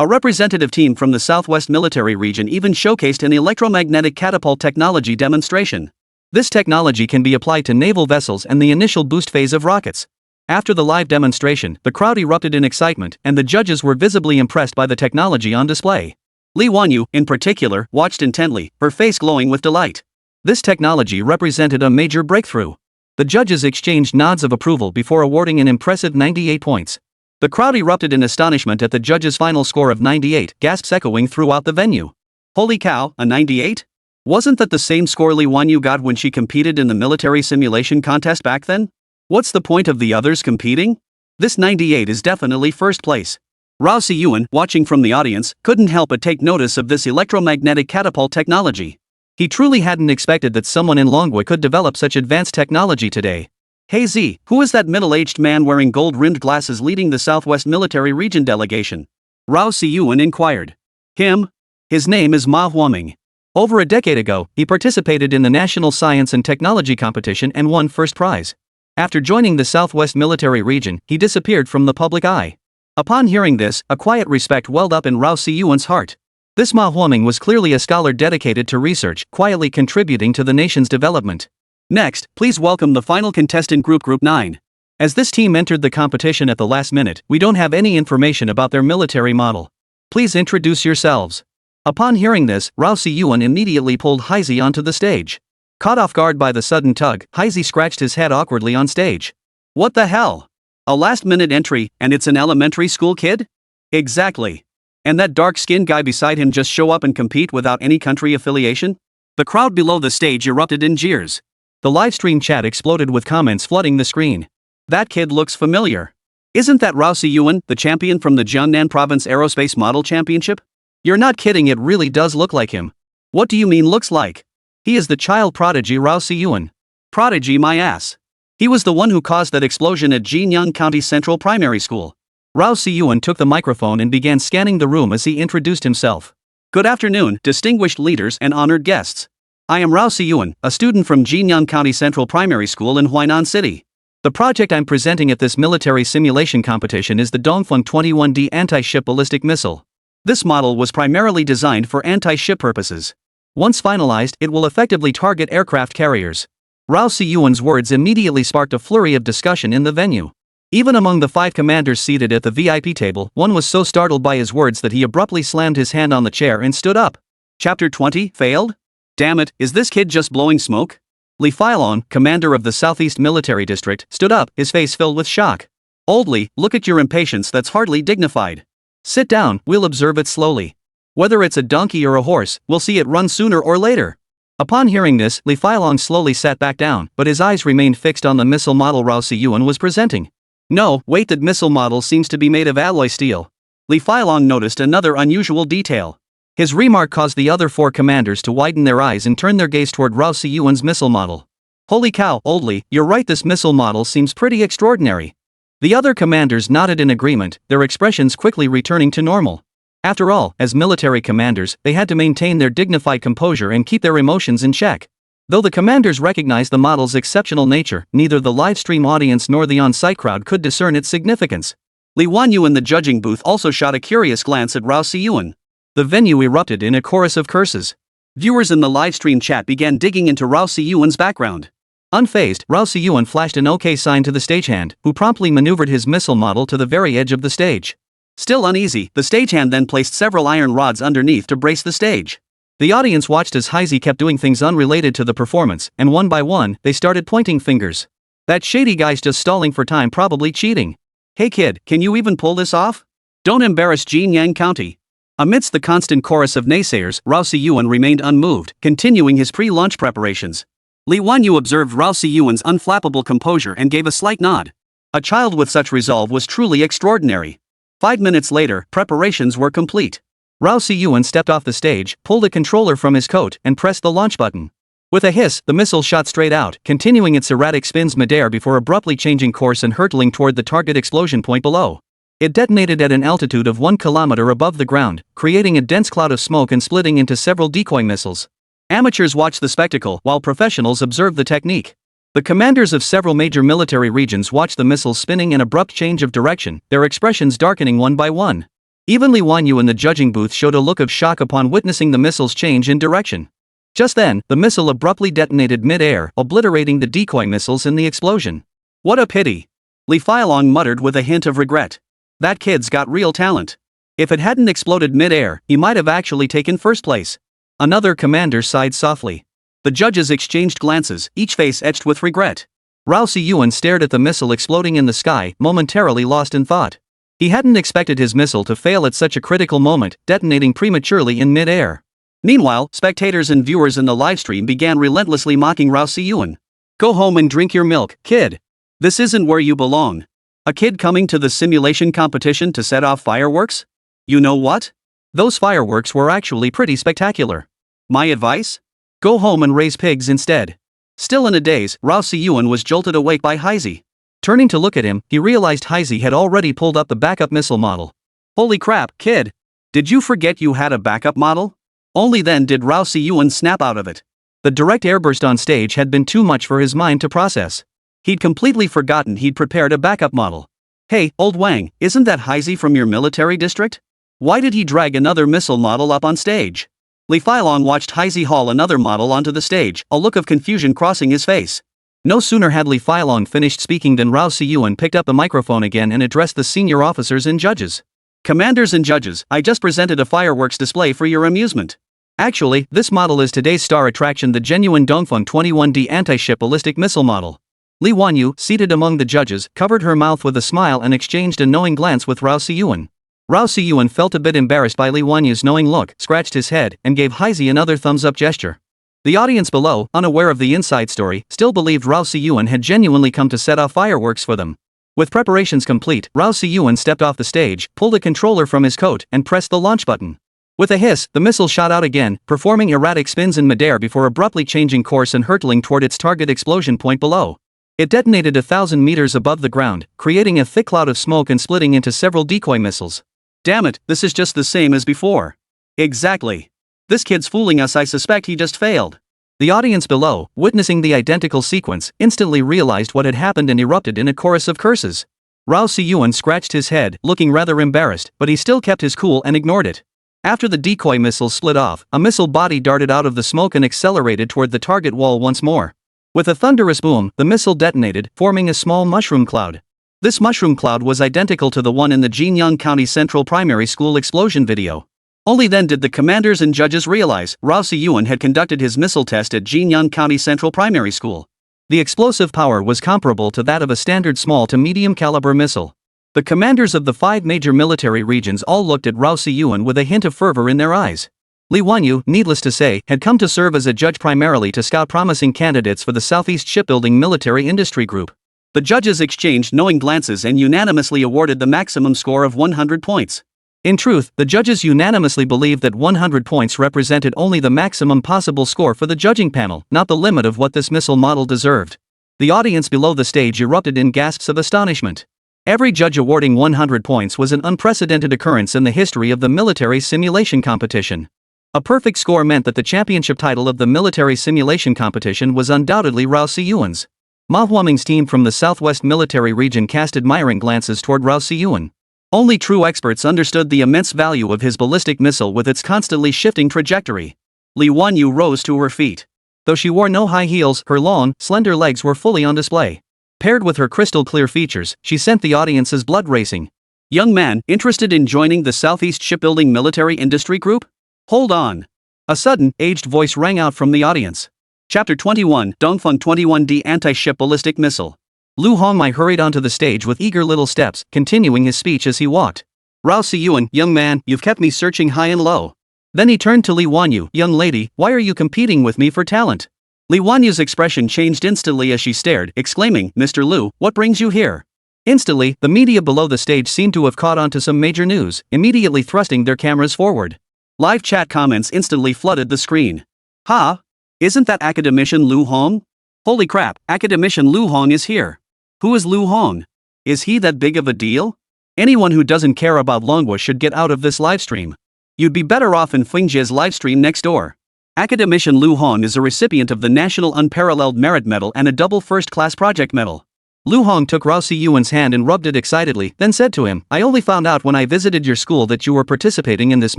A representative team from the Southwest Military Region even showcased an electromagnetic catapult technology demonstration. This technology can be applied to naval vessels and the initial boost phase of rockets. After the live demonstration, the crowd erupted in excitement, and the judges were visibly impressed by the technology on display. Lee Wanyu, in particular, watched intently, her face glowing with delight. This technology represented a major breakthrough. The judges exchanged nods of approval before awarding an impressive 98 points. The crowd erupted in astonishment at the judges' final score of 98, gasps echoing throughout the venue. Holy cow, a 98? Wasn't that the same score Lee Wanyu got when she competed in the military simulation contest back then? What's the point of the others competing? This 98 is definitely first place. Rao Si-yuan, watching from the audience, couldn't help but take notice of this electromagnetic catapult technology. He truly hadn't expected that someone in Longwa could develop such advanced technology today. Hae-zi, who is that middle-aged man wearing gold-rimmed glasses leading the Southwest Military Region delegation? Rao Si-yuan inquired. Him? His name is Manhwa. Over a decade ago, he participated in the National Science and Technology Competition and won first prize. After joining the Southwest Military Region, he disappeared from the public eye. Upon hearing this, a quiet respect welled up in Rao Si-yuan's heart. This Manhwa was clearly a scholar dedicated to research, quietly contributing to the nation's development. Next, please welcome the final contestant Group 9. As this team entered the competition at the last minute, we don't have any information about their military model. Please introduce yourselves. Upon hearing this, Rao Si-yuan immediately pulled Hae-zi onto the stage. Caught off guard by the sudden tug, Hae-zi scratched his head awkwardly on stage. What the hell? A last-minute entry, and it's an elementary school kid? Exactly. And that dark-skinned guy beside him just show up and compete without any country affiliation? The crowd below the stage erupted in jeers. The livestream chat exploded with comments flooding the screen. That kid looks familiar. Isn't that Rao Si-yuan, the champion from the Jiangnan Province Aerospace Model Championship? You're not kidding, it really does look like him. What do you mean looks like? He is the child prodigy Rao Si-yuan. Prodigy my ass. He was the one who caused that explosion at Jinyang County Central Primary School. Rao Si-yuan took the microphone and began scanning the room as he introduced himself. Good afternoon, distinguished leaders and honored guests. I am Rao Si-yuan, a student from Jinyang County Central Primary School in Huainan City. The project I'm presenting at this military simulation competition is the Dongfeng 21D anti-ship ballistic missile. This model was primarily designed for anti-ship purposes. Once finalized, it will effectively target aircraft carriers. Rao Si-yuan's words immediately sparked a flurry of discussion in the venue. Even among the 5 commanders seated at the VIP table, one was so startled by his words that he abruptly slammed his hand on the chair and stood up. Chapter 20, failed? Damn it, is this kid just blowing smoke? Li Filon, commander of the Southeast Military District, stood up, his face filled with shock. Old Li, look at your impatience, that's hardly dignified. Sit down, we'll observe it slowly. Whether it's a donkey or a horse, we'll see it run sooner or later. Upon hearing this, Li Failong slowly sat back down, but his eyes remained fixed on the missile model Rao Siyuan was presenting. No, wait, that missile model seems to be made of alloy steel. Li Failong noticed another unusual detail. His remark caused the other 4 commanders to widen their eyes and turn their gaze toward Rao Siyuan's missile model. Holy cow, Old Li, you're right, this missile model seems pretty extraordinary. The other commanders nodded in agreement, their expressions quickly returning to normal. After all, as military commanders, they had to maintain their dignified composure and keep their emotions in check. Though the commanders recognized the model's exceptional nature, neither the livestream audience nor the on-site crowd could discern its significance. Li Wanyu in the judging booth also shot a curious glance at Rao Siyuan. The venue erupted in a chorus of curses. Viewers in the livestream chat began digging into Rao Siyuan's background. Unfazed, Rao Siyuan flashed an OK sign to the stagehand, who promptly maneuvered his missile model to the very edge of the stage. Still uneasy, the stagehand then placed several iron rods underneath to brace the stage. The audience watched as Heisey kept doing things unrelated to the performance, and one by one, they started pointing fingers. That shady guy's just stalling for time, probably cheating. Hey kid, can you even pull this off? Don't embarrass Jinyang County. Amidst the constant chorus of naysayers, Rao Siyuan remained unmoved, continuing his pre-launch preparations. Li Wanyu observed Rao Siyuan's unflappable composure and gave a slight nod. A child with such resolve was truly extraordinary. 5 minutes later, preparations were complete. Rao Siyuan stepped off the stage, pulled a controller from his coat, and pressed the launch button. With a hiss, the missile shot straight out, continuing its erratic spins midair before abruptly changing course and hurtling toward the target explosion point below. It detonated at an altitude of 1 kilometer above the ground, creating a dense cloud of smoke and splitting into several decoy missiles. Amateurs watched the spectacle, while professionals observed the technique. The commanders of several major military regions watched the missiles spinning an abrupt change of direction, their expressions darkening one by one. Even Li Wanyu in the judging booth showed a look of shock upon witnessing the missiles change in direction. Just then, the missile abruptly detonated mid-air, obliterating the decoy missiles in the explosion. What a pity! Li Failong muttered with a hint of regret. That kid's got real talent. If it hadn't exploded mid-air, he might have actually taken first place. Another commander sighed softly. The judges exchanged glances, each face etched with regret. Rao Siyuan stared at the missile exploding in the sky, momentarily lost in thought. He hadn't expected his missile to fail at such a critical moment, detonating prematurely in mid-air. Meanwhile, spectators and viewers in the livestream began relentlessly mocking Rao Siyuan. Go home and drink your milk, kid. This isn't where you belong. A kid coming to the simulation competition to set off fireworks? You know what? Those fireworks were actually pretty spectacular. My advice? Go home and raise pigs instead. Still in a daze, Rao Siyuan was jolted awake by Heisey. Turning to look at him, he realized Heisey had already pulled up the backup missile model. Holy crap, kid! Did you forget you had a backup model? Only then did Rao Siyuan snap out of it. The direct airburst on stage had been too much for his mind to process. He'd completely forgotten he'd prepared a backup model. Hey, old Wang, isn't that Heisey from your military district? Why did he drag another missile model up on stage? Li Failong watched Heisey haul another model onto the stage, a look of confusion crossing his face. No sooner had Li Failong finished speaking than Rao Siyuan picked up the microphone again and addressed the senior officers and judges. Commanders and judges, I just presented a fireworks display for your amusement. Actually, this model is today's star attraction, the genuine Dongfeng 21D anti-ship ballistic missile model. Li Wanyu, seated among the judges, covered her mouth with a smile and exchanged a knowing glance with Rao Siyuan. Rao Siyuan felt a bit embarrassed by Li Wanyu's knowing look, scratched his head, and gave Heisey another thumbs-up gesture. The audience below, unaware of the inside story, still believed Rao Siyuan had genuinely come to set off fireworks for them. With preparations complete, Rao Siyuan stepped off the stage, pulled a controller from his coat, and pressed the launch button. With a hiss, the missile shot out again, performing erratic spins in midair before abruptly changing course and hurtling toward its target explosion point below. It detonated 1,000 meters above the ground, creating a thick cloud of smoke and splitting into several decoy missiles. Damn it, this is just the same as before. Exactly. This kid's fooling us, I suspect he just failed. The audience below, witnessing the identical sequence, instantly realized what had happened and erupted in a chorus of curses. Rao Siyuan scratched his head, looking rather embarrassed, but he still kept his cool and ignored it. After the decoy missile split off, a missile body darted out of the smoke and accelerated toward the target wall once more. With a thunderous boom, the missile detonated, forming a small mushroom cloud. This mushroom cloud was identical to the one in the Jinyang County Central Primary School explosion video. Only then did the commanders and judges realize Rao Siyuan had conducted his missile test at Jinyang County Central Primary School. The explosive power was comparable to that of a standard small to medium caliber missile. The commanders of the 5 major military regions all looked at Rao Siyuan with a hint of fervor in their eyes. Li Wanyu, needless to say, had come to serve as a judge primarily to scout promising candidates for the Southeast Shipbuilding Military Industry Group. The judges exchanged knowing glances and unanimously awarded the maximum score of 100 points. In truth, the judges unanimously believed that 100 points represented only the maximum possible score for the judging panel, not the limit of what this missile model deserved. The audience below the stage erupted in gasps of astonishment. Every judge awarding 100 points was an unprecedented occurrence in the history of the military simulation competition. A perfect score meant that the championship title of the military simulation competition was undoubtedly Rao Si-yuan's. Manhwa Ming's team from the Southwest Military Region cast admiring glances toward Rao Si-yuan. Only true experts understood the immense value of his ballistic missile with its constantly shifting trajectory. Li Wanyu rose to her feet. Though she wore no high heels, her long, slender legs were fully on display. Paired with her crystal-clear features, she sent the audience's blood racing. Young man, interested in joining the Southeast Shipbuilding Military Industry Group? Hold on. A sudden, aged voice rang out from the audience. Chapter 21, Dongfeng 21D Anti-Ship Ballistic Missile. Lu Hongmai hurried onto the stage with eager little steps, continuing his speech as he walked. Rao Si-yuan, young man, you've kept me searching high and low. Then he turned to Li Wanyu, young lady, why are you competing with me for talent? Li Wanyu's expression changed instantly as she stared, exclaiming, Mr. Lu, what brings you here? Instantly, the media below the stage seemed to have caught on to some major news, immediately thrusting their cameras forward. Live chat comments instantly flooded the screen. Ha! Isn't that academician Lu Hong? Holy crap, academician Lu Hong is here. Who is Lu Hong? Is he that big of a deal? Anyone who doesn't care about Longwa should get out of this livestream. You'd be better off in Fengjia's livestream next door. Academician Lu Hong is a recipient of the National Unparalleled Merit Medal and a double first-class project medal. Lu Hong took Rao Si-yuan's hand and rubbed it excitedly, then said to him, I only found out when I visited your school that you were participating in this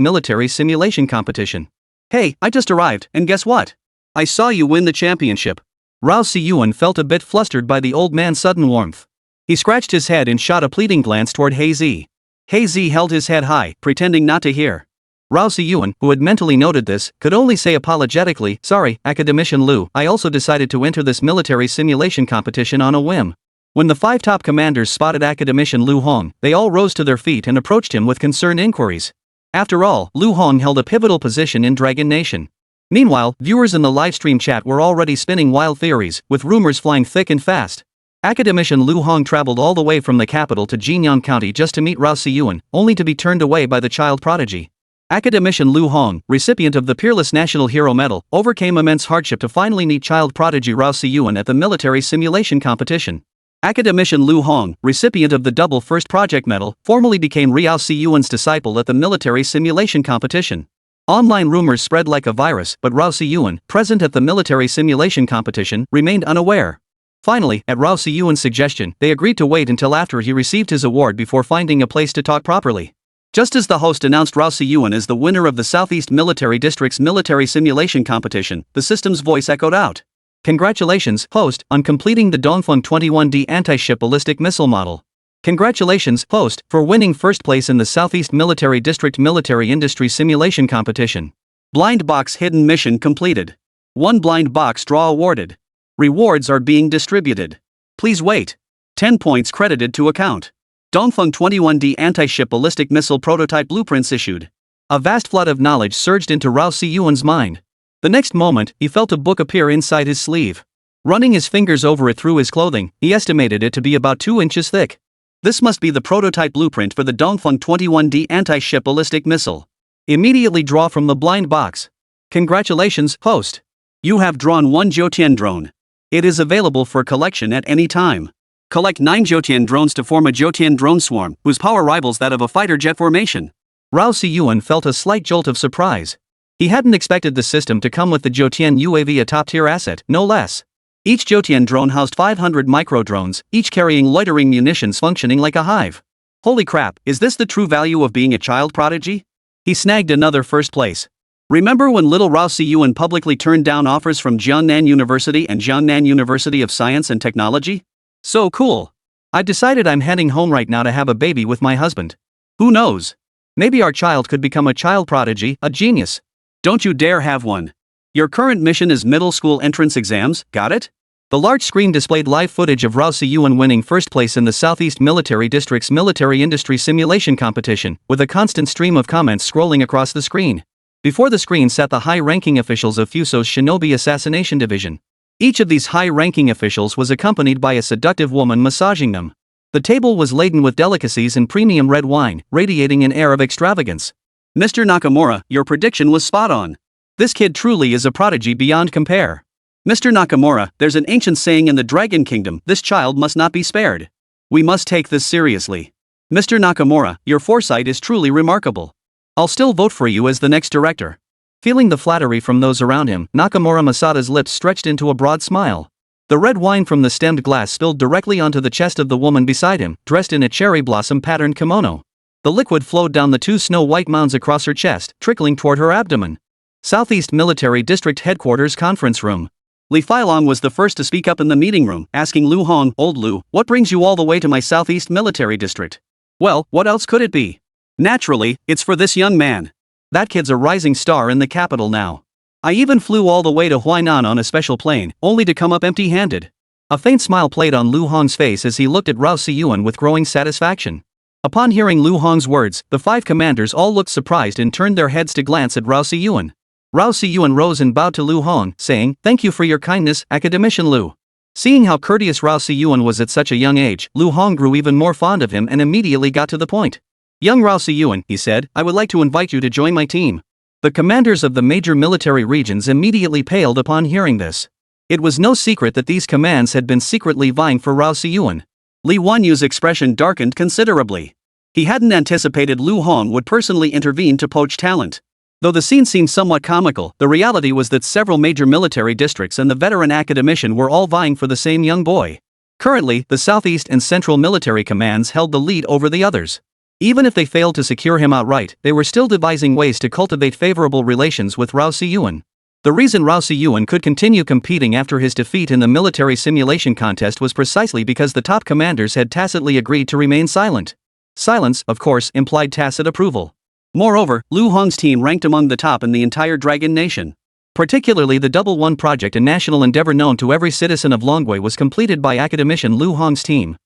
military simulation competition. Hey, I just arrived, and guess what? I saw you win the championship. Rao Si-yuan felt a bit flustered by the old man's sudden warmth. He scratched his head and shot a pleading glance toward Hei-zi. Hei-zi held his head high, pretending not to hear. Rao Si-yuan, who had mentally noted this, could only say apologetically, sorry, academician Lu, I also decided to enter this military simulation competition on a whim. When the 5 top commanders spotted academician Lu Hong, they all rose to their feet and approached him with concerned inquiries. After all, Lu Hong held a pivotal position in Dragon Nation. Meanwhile, viewers in the livestream chat were already spinning wild theories, with rumors flying thick and fast. Academician Lu Hong traveled all the way from the capital to Jinyang County just to meet Rao Si-yuan, only to be turned away by the child prodigy. Academician Lu Hong, recipient of the Peerless National Hero Medal, overcame immense hardship to finally meet child prodigy Rao Si-yuan at the military simulation competition. Academician Lu Hong, recipient of the Double First Project Medal, formally became Rao Si-yuan's disciple at the military simulation competition. Online rumors spread like a virus, but Rao Si-yuan, present at the military simulation competition, remained unaware. Finally, at Rao Si-yuan's suggestion, they agreed to wait until after he received his award before finding a place to talk properly. Just as the host announced Rao Si-yuan as the winner of the Southeast Military District's military simulation competition, the system's voice echoed out. Congratulations, host, on completing the Dongfeng 21D anti-ship ballistic missile model. Congratulations, host, for winning first place in the Southeast Military District Military Industry Simulation Competition. Blind box hidden mission completed. 1 blind box draw awarded. Rewards are being distributed. Please wait. 10 points credited to account. Dongfeng 21D anti-ship ballistic missile prototype blueprints issued. A vast flood of knowledge surged into Rao Si-yuan's mind. The next moment, he felt a book appear inside his sleeve. Running his fingers over it through his clothing, he estimated it to be about 2 inches thick. This must be the prototype blueprint for the Dongfeng 21D anti-ship ballistic missile. Immediately draw from the blind box. Congratulations, host. You have drawn 1 Jotian drone. It is available for collection at any time. Collect 9 Jotian drones to form a Jotian drone swarm, whose power rivals that of a fighter jet formation. Rao Si-yuan felt a slight jolt of surprise. He hadn't expected the system to come with the Jotian UAV, a top-tier asset, no less. Each Jotian drone housed 500 micro-drones, each carrying loitering munitions functioning like a hive. Holy crap, is this the true value of being a child prodigy? He snagged another first place. Remember when little Rao Si-yuan publicly turned down offers from Jiangnan University and Jiangnan University of Science and Technology? So cool. I've decided I'm heading home right now to have a baby with my husband. Who knows? Maybe our child could become a child prodigy, a genius. Don't you dare have one. Your current mission is middle school entrance exams, got it? The large screen displayed live footage of Rao Si-yuan winning first place in the Southeast Military District's military industry simulation competition, with a constant stream of comments scrolling across the screen. Before the screen sat the high-ranking officials of Fuso's Shinobi Assassination Division. Each of these high-ranking officials was accompanied by a seductive woman massaging them. The table was laden with delicacies and premium red wine, radiating an air of extravagance. Mr. Nakamura, your prediction was spot on. This kid truly is a prodigy beyond compare. Mr. Nakamura, there's an ancient saying in the Dragon Kingdom, this child must not be spared. We must take this seriously. Mr. Nakamura, your foresight is truly remarkable. I'll still vote for you as the next director. Feeling the flattery from those around him, Nakamura Masada's lips stretched into a broad smile. The red wine from the stemmed glass spilled directly onto the chest of the woman beside him, dressed in a cherry blossom patterned kimono. The liquid flowed down the 2 snow-white mounds across her chest, trickling toward her abdomen. Southeast Military District Headquarters Conference Room. Li Feilong was the first to speak up in the meeting room, asking Lu Hong, "Old Lu, what brings you all the way to my Southeast Military District?" Well, what else could it be? Naturally, it's for this young man. That kid's a rising star in the capital now. I even flew all the way to Huainan on a special plane, only to come up empty-handed. A faint smile played on Lu Hong's face as he looked at Rao Siyuan with growing satisfaction. Upon hearing Lu Hong's words, the 5 commanders all looked surprised and turned their heads to glance at Rao Siyuan. Rao Siyuan rose and bowed to Lu Hong, saying, "Thank you for your kindness, Academician Lu." Seeing how courteous Rao Siyuan was at such a young age, Lu Hong grew even more fond of him and immediately got to the point. "Young Rao Siyuan," he said, "I would like to invite you to join my team." The commanders of the major military regions immediately paled upon hearing this. It was no secret that these commands had been secretly vying for Rao Siyuan. Li Wanyu's expression darkened considerably. He hadn't anticipated Lu Hong would personally intervene to poach talent. Though the scene seemed somewhat comical, the reality was that several major military districts and the veteran academician were all vying for the same young boy. Currently, the Southeast and Central military commands held the lead over the others. Even if they failed to secure him outright, they were still devising ways to cultivate favorable relations with Rao Siyuan. The reason Rao Siyuan could continue competing after his defeat in the military simulation contest was precisely because the top commanders had tacitly agreed to remain silent. Silence, of course, implied tacit approval. Moreover, Lu Hong's team ranked among the top in the entire Dragon Nation. Particularly the Double One project, a national endeavor known to every citizen of Longwei, was completed by academician Lu Hong's team.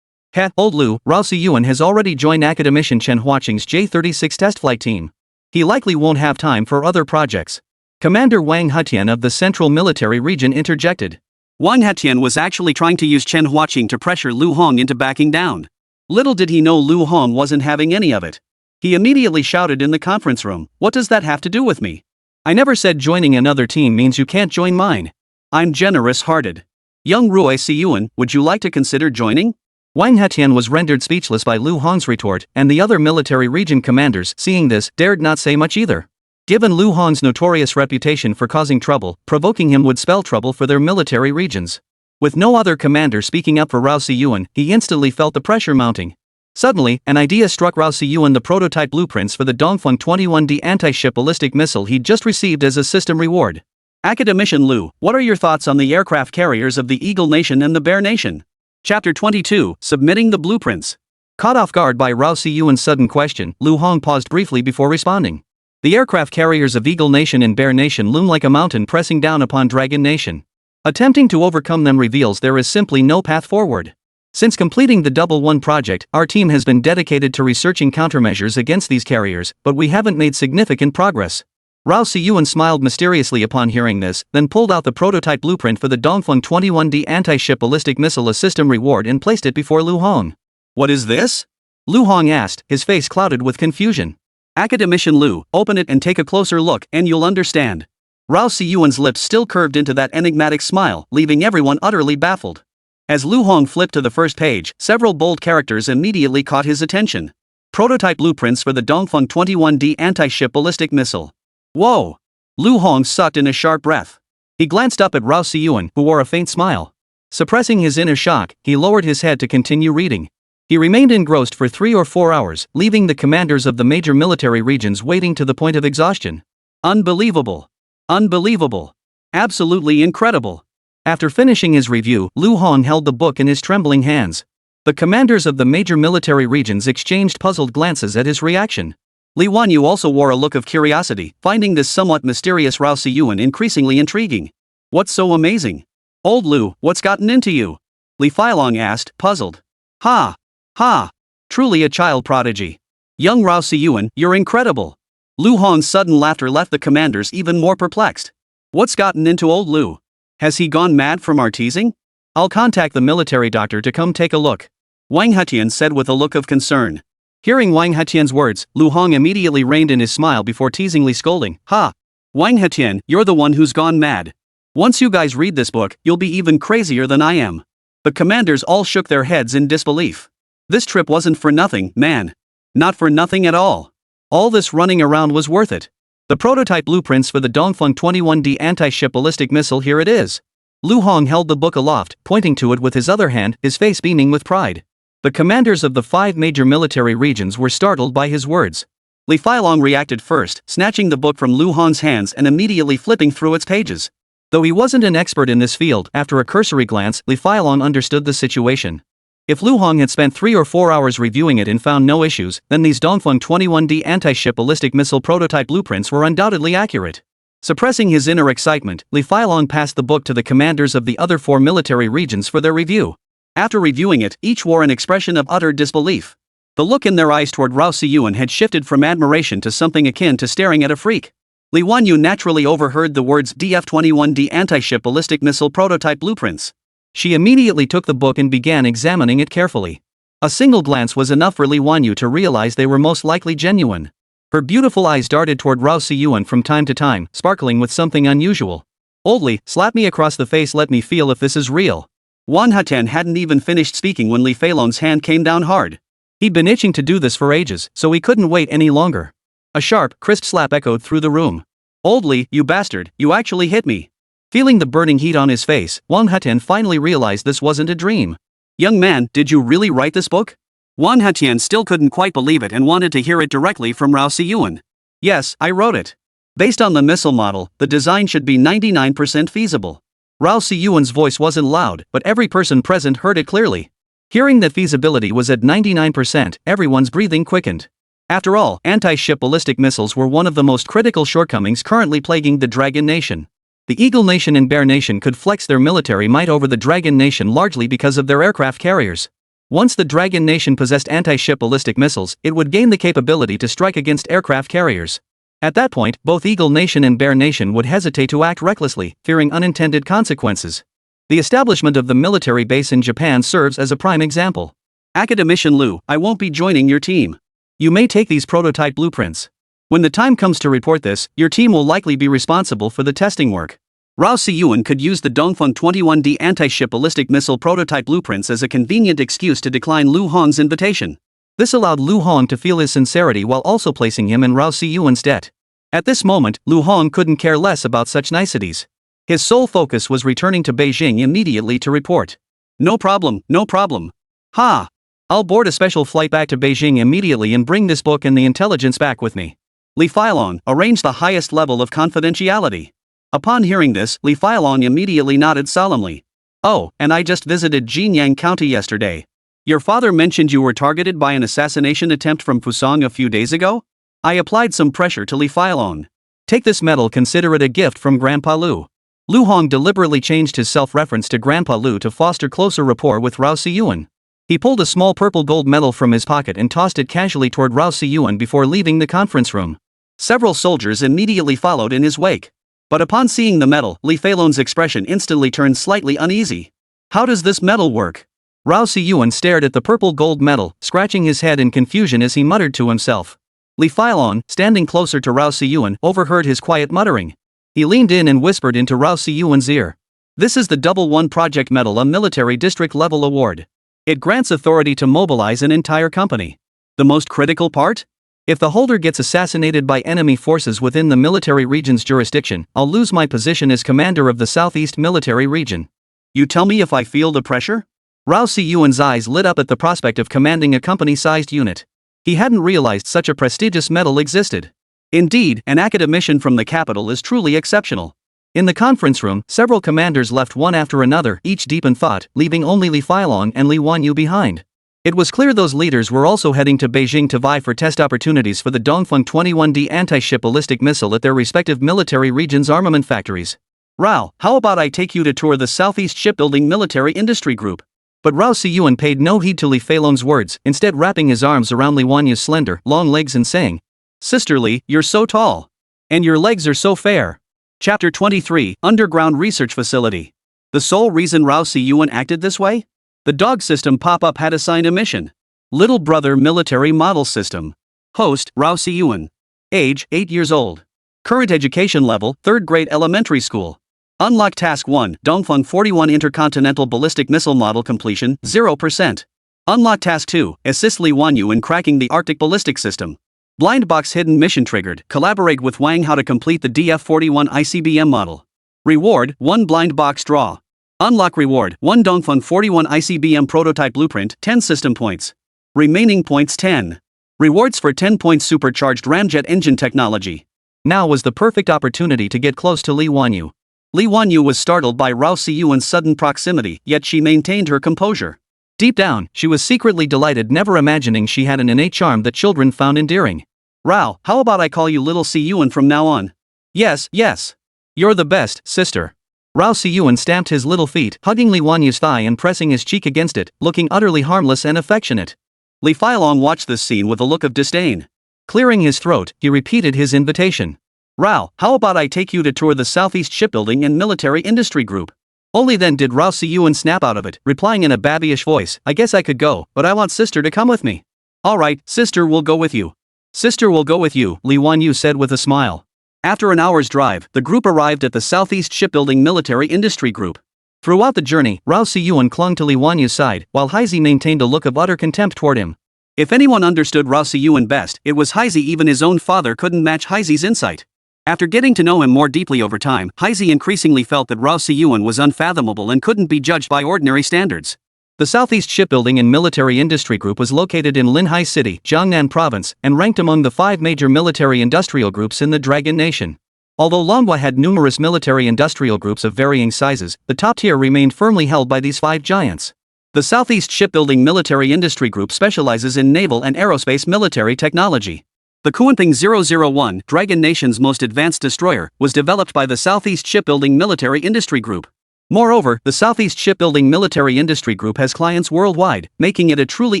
Old Lu, Rao Siyuan has already joined academician Chen Huaqing's J-36 test flight team. He likely won't have time for other projects. Commander Wang Hetian of the Central Military Region interjected. Wang Hetian was actually trying to use Chen Huaqing to pressure Lu Hong into backing down. Little did he know Lu Hong wasn't having any of it. He immediately shouted in the conference room, "What does that have to do with me? I never said joining another team means you can't join mine. I'm generous-hearted. Young Rui Siyuan, would you like to consider joining?" Wang Hetian was rendered speechless by Lu Hong's retort, and the other military region commanders, seeing this, dared not say much either. Given Lu Hong's notorious reputation for causing trouble, provoking him would spell trouble for their military regions. With no other commander speaking up for Rao Siyuan, he instantly felt the pressure mounting. Suddenly, an idea struck Rao Siyuan: the prototype blueprints for the Dongfeng 21D anti-ship ballistic missile he'd just received as a system reward. Academician Lu, what are your thoughts on the aircraft carriers of the Eagle Nation and the Bear Nation? Chapter 22, Submitting the Blueprints. Caught off guard by Rao Siyuan's sudden question, Lu Hong paused briefly before responding. The aircraft carriers of Eagle Nation and Bear Nation loom like a mountain pressing down upon Dragon Nation. Attempting to overcome them reveals there is simply no path forward. Since completing the Double One project, our team has been dedicated to researching countermeasures against these carriers, but we haven't made significant progress. Rao Siyuan smiled mysteriously upon hearing this, then pulled out the prototype blueprint for the Dongfeng 21D anti-ship ballistic missile, a system reward, and placed it before Lu Hong. "What is this?" Lu Hong asked, his face clouded with confusion. "Academician Lu, open it and take a closer look, and you'll understand." Rao Siyuan's lips still curved into that enigmatic smile, leaving everyone utterly baffled. As Lu Hong flipped to the first page, several bold characters immediately caught his attention. Prototype blueprints for the Dongfeng 21D anti-ship ballistic missile. Whoa! Lu Hong sucked in a sharp breath. He glanced up at Rao Siyuan, who wore a faint smile. Suppressing his inner shock, he lowered his head to continue reading. He remained engrossed for 3 or 4 hours, leaving the commanders of the major military regions waiting to the point of exhaustion. Unbelievable! Unbelievable! Absolutely incredible! After finishing his review, Lu Hong held the book in his trembling hands. The commanders of the major military regions exchanged puzzled glances at his reaction. Li Wanyu also wore a look of curiosity, finding this somewhat mysterious Rao Siyuan increasingly intriguing. "What's so amazing? Old Lu, what's gotten into you?" Li Feilong asked, puzzled. Ha! Ha! Truly a child prodigy. Young Rao Siyuan, you're incredible. Lu Hong's sudden laughter left the commanders even more perplexed. What's gotten into old Lu? Has he gone mad from our teasing? I'll contact the military doctor to come take a look, Wang Hetian said with a look of concern. Hearing Wang Hetian's words, Lu Hong immediately reined in his smile before teasingly scolding, "Ha! Wang Hetian, you're the one who's gone mad. Once you guys read this book, you'll be even crazier than I am." The commanders all shook their heads in disbelief. This trip wasn't for nothing, man. Not for nothing at all. All this running around was worth it. The prototype blueprints for the Dongfeng 21D anti-ship ballistic missile, here it is. Lu Hong held the book aloft, pointing to it with his other hand, his face beaming with pride. The commanders of the 5 major military regions were startled by his words. Li Feilong reacted first, snatching the book from Lu Hong's hands and immediately flipping through its pages. Though he wasn't an expert in this field, after a cursory glance, Li Feilong understood the situation. If Lu Hong had spent 3 or 4 hours reviewing it and found no issues, then these Dongfeng 21D anti-ship ballistic missile prototype blueprints were undoubtedly accurate. Suppressing his inner excitement, Li Feilong passed the book to the commanders of the other 4 military regions for their review. After reviewing it, each wore an expression of utter disbelief. The look in their eyes toward Rao Siyuan had shifted from admiration to something akin to staring at a freak. Li Wanyu naturally overheard the words DF-21D anti-ship ballistic missile prototype blueprints. She immediately took the book and began examining it carefully. A single glance was enough for Li Wanyu to realize they were most likely genuine. Her beautiful eyes darted toward Rao Siyuan from time to time, sparkling with something unusual. "Oldly, slap me across the face, let me feel if this is real." Wan Hatan hadn't even finished speaking when Li Feilong's hand came down hard. He'd been itching to do this for ages, so he couldn't wait any longer. A sharp, crisp slap echoed through the room. "Oldly, you bastard, you actually hit me." Feeling the burning heat on his face, Wang Hatan finally realized this wasn't a dream. "Young man, did you really write this book?" Wan Hatian still couldn't quite believe it and wanted to hear it directly from Rao Siyuan. "Yes, I wrote it. Based on the missile model, the design should be 99% feasible." Rao Siyuan's voice wasn't loud, but every person present heard it clearly. Hearing that feasibility was at 99%, everyone's breathing quickened. After all, anti-ship ballistic missiles were one of the most critical shortcomings currently plaguing the Dragon Nation. The Eagle Nation and Bear Nation could flex their military might over the Dragon Nation largely because of their aircraft carriers. Once the Dragon Nation possessed anti-ship ballistic missiles, it would gain the capability to strike against aircraft carriers. At that point, both Eagle Nation and Bear Nation would hesitate to act recklessly, fearing unintended consequences. The establishment of the military base in Japan serves as a prime example. "Academician Lu, I won't be joining your team. You may take these prototype blueprints. When the time comes to report this, your team will likely be responsible for the testing work." Rao Siyuan could use the Dongfeng 21D anti-ship ballistic missile prototype blueprints as a convenient excuse to decline Lu Hong's invitation. This allowed Lu Hong to feel his sincerity while also placing him in Rao Siyuan's debt. At this moment, Lu Hong couldn't care less about such niceties. His sole focus was returning to Beijing immediately to report. "No problem, no problem. Ha! I'll board a special flight back to Beijing immediately and bring this book and the intelligence back with me." Li Feilong arranged the highest level of confidentiality. Upon hearing this, Li Feilong immediately nodded solemnly. "Oh, and I just visited Jinyang County yesterday. Your father mentioned you were targeted by an assassination attempt from Fusang a few days ago?" I applied some pressure to Li Feilong. "Take this medal, consider it a gift from Grandpa Lu." Lu Hong deliberately changed his self-reference to Grandpa Lu to foster closer rapport with Rao Siyuan. He pulled a small purple gold medal from his pocket and tossed it casually toward Rao Siyuan before leaving the conference room. Several soldiers immediately followed in his wake. But upon seeing the medal, Li Feilong's expression instantly turned slightly uneasy. "How does this medal work?" Rao Siyuan stared at the purple gold medal, scratching his head in confusion as he muttered to himself. Li Feilong, standing closer to Rao Siyuan, overheard his quiet muttering. He leaned in and whispered into Rao Siyuan's ear. "This is the Double One Project Medal, a military district-level award. It grants authority to mobilize an entire company. The most critical part? If the holder gets assassinated by enemy forces within the military region's jurisdiction, I'll lose my position as commander of the Southeast Military Region." "You tell me if I feel the pressure?" Rao Siyuan's eyes lit up at the prospect of commanding a company-sized unit. He hadn't realized such a prestigious medal existed. Indeed, an academician from the capital is truly exceptional. In the conference room, several commanders left one after another, each deep in thought, leaving only Li Feilong and Li Wanyu behind. It was clear those leaders were also heading to Beijing to vie for test opportunities for the Dongfeng 21D anti-ship ballistic missile at their respective military regions' armament factories. "Rao, how about I take you to tour the Southeast Shipbuilding Military Industry Group?" But Rao Siyuan paid no heed to Li Feilong's words, instead wrapping his arms around Li Wanyu's slender, long legs and saying, Sisterly, you're so tall. And your legs are so fair. Chapter 23, Underground Research Facility. The sole reason Rao Si-yuan acted this way? The dog system pop-up had assigned a mission. Little Brother Military Model System. Host, Rao Si-yuan. Age, 8 years old. Current education level, 3rd grade elementary school. Unlock Task 1, Dongfeng 41 Intercontinental Ballistic Missile Model completion, 0%. Unlock Task 2, assist Li Wanyu in cracking the Arctic Ballistic System. Blind Box Hidden Mission triggered, collaborate with Wang how to complete the DF-41 ICBM model. Reward, 1 Blind Box Draw. Unlock Reward, 1 Dongfeng 41 ICBM Prototype Blueprint, 10 System Points. Remaining points 10. Rewards for 10 points Supercharged Ramjet Engine Technology. Now was the perfect opportunity to get close to Li Wanyu. Li Wanyu was startled by Rao Si-yuan's sudden proximity, yet she maintained her composure. Deep down, she was secretly delighted, never imagining she had an innate charm that children found endearing. Rao, how about I call you Little Si-yuan from now on? Yes, yes. You're the best, sister. Rao Si-yuan stamped his little feet, hugging Li Wanyu's thigh and pressing his cheek against it, looking utterly harmless and affectionate. Li Feilong watched this scene with a look of disdain. Clearing his throat, he repeated his invitation. Rao, how about I take you to tour the Southeast Shipbuilding and Military Industry Group? Only then did Rao Si-yuan snap out of it, replying in a babyish voice, I guess I could go, but I want sister to come with me. Alright, sister will go with you. Sister will go with you, Li Wanyu said with a smile. After an hour's drive, the group arrived at the Southeast Shipbuilding Military Industry Group. Throughout the journey, Rao Si-yuan clung to Li Wanyu's side, while Haizi maintained a look of utter contempt toward him. If anyone understood Rao Si-yuan best, it was Haizi. Even his own father couldn't match Haizi's insight. After getting to know him more deeply over time, Haizi increasingly felt that Rao Si-yuan was unfathomable and couldn't be judged by ordinary standards. The Southeast Shipbuilding and Military Industry Group was located in Linhai City, Jiangnan Province, and ranked among the 5 major military industrial groups in the Dragon Nation. Although Manhwa had numerous military industrial groups of varying sizes, the top tier remained firmly held by these 5 giants. The Southeast Shipbuilding Military Industry Group specializes in naval and aerospace military technology. The Kuanping 001, Dragon Nation's most advanced destroyer, was developed by the Southeast Shipbuilding Military Industry Group. Moreover, the Southeast Shipbuilding Military Industry Group has clients worldwide, making it a truly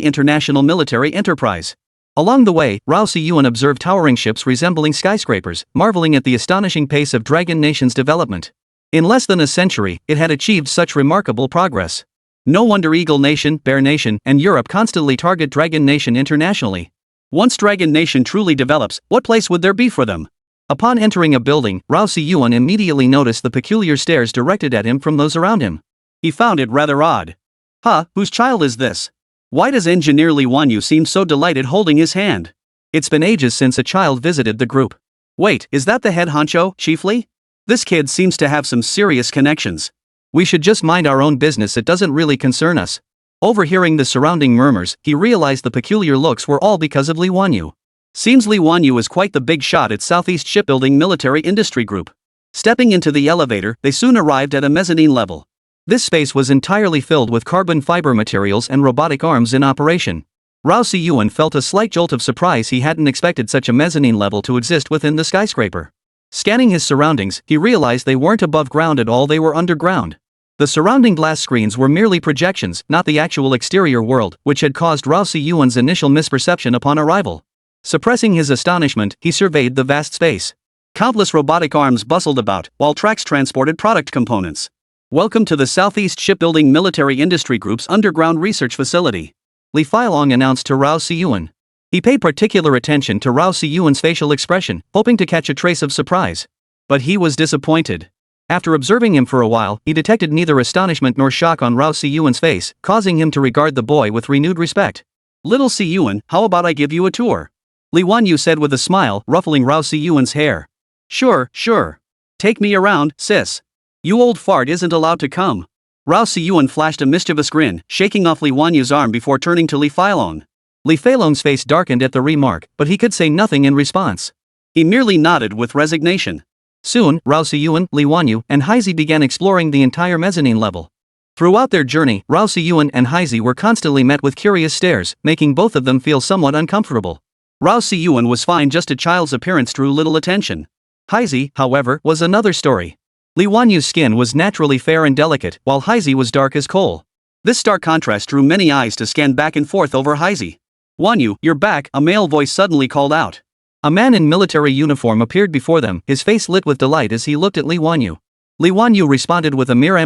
international military enterprise. Along the way, Rao Si-yuan observed towering ships resembling skyscrapers, marveling at the astonishing pace of Dragon Nation's development. In less than a century, it had achieved such remarkable progress. No wonder Eagle Nation, Bear Nation, and Europe constantly target Dragon Nation internationally. Once Dragon Nation truly develops, what place would there be for them? Upon entering a building, Rao Si-yuan immediately noticed the peculiar stares directed at him from those around him. He found it rather odd. Whose child is this? Why does Engineer Li Wanyu seem so delighted holding his hand? It's been ages since a child visited the group. Wait, is that the head honcho, Chief Li? This kid seems to have some serious connections. We should just mind our own business, it doesn't really concern us. Overhearing the surrounding murmurs, he realized the peculiar looks were all because of Li Wanyu. Seems Li Wanyu is quite the big shot at Southeast Shipbuilding Military Industry Group. Stepping into the elevator, they soon arrived at a mezzanine level. This space was entirely filled with carbon fiber materials and robotic arms in operation. Rao Si-yuan felt a slight jolt of surprise. He hadn't expected such a mezzanine level to exist within the skyscraper. Scanning his surroundings, he realized they weren't above ground at all, they were underground. The surrounding glass screens were merely projections, not the actual exterior world, which had caused Rao Si-yuan's initial misperception upon arrival. Suppressing his astonishment, he surveyed the vast space. Countless robotic arms bustled about, while tracks transported product components. Welcome to the Southeast Shipbuilding Military Industry Group's underground research facility, Li Feilong announced to Rao Si-yuan. He paid particular attention to Rao Si-yuan's facial expression, hoping to catch a trace of surprise. But he was disappointed. After observing him for a while, he detected neither astonishment nor shock on Rao Si-yuan's face, causing him to regard the boy with renewed respect. Little Si-yuan, how about I give you a tour? Li Wanyu said with a smile, ruffling Rao Si-yuan's hair. Sure. Take me around, sis. You old fart isn't allowed to come. Rao Si-yuan flashed a mischievous grin, shaking off Li Wanyu's arm before turning to Li Feilong. Li Feilong's face darkened at the remark, but he could say nothing in response. He merely nodded with resignation. Soon, Rao Si-yuan, Li Wanyu, and Haizi began exploring the entire mezzanine level. Throughout their journey, Rao Si-yuan and Haizi were constantly met with curious stares, making both of them feel somewhat uncomfortable. Rao Si-yuan was fine, just a child's appearance drew little attention. Haizi, however, was another story. Li Wanyu's skin was naturally fair and delicate, while Haizi was dark as coal. This stark contrast drew many eyes to scan back and forth over Haizi. Wanyu, you're back, a male voice suddenly called out. A man in military uniform appeared before them, his face lit with delight as he looked at Li Wanyu. Li Wanyu responded with a mere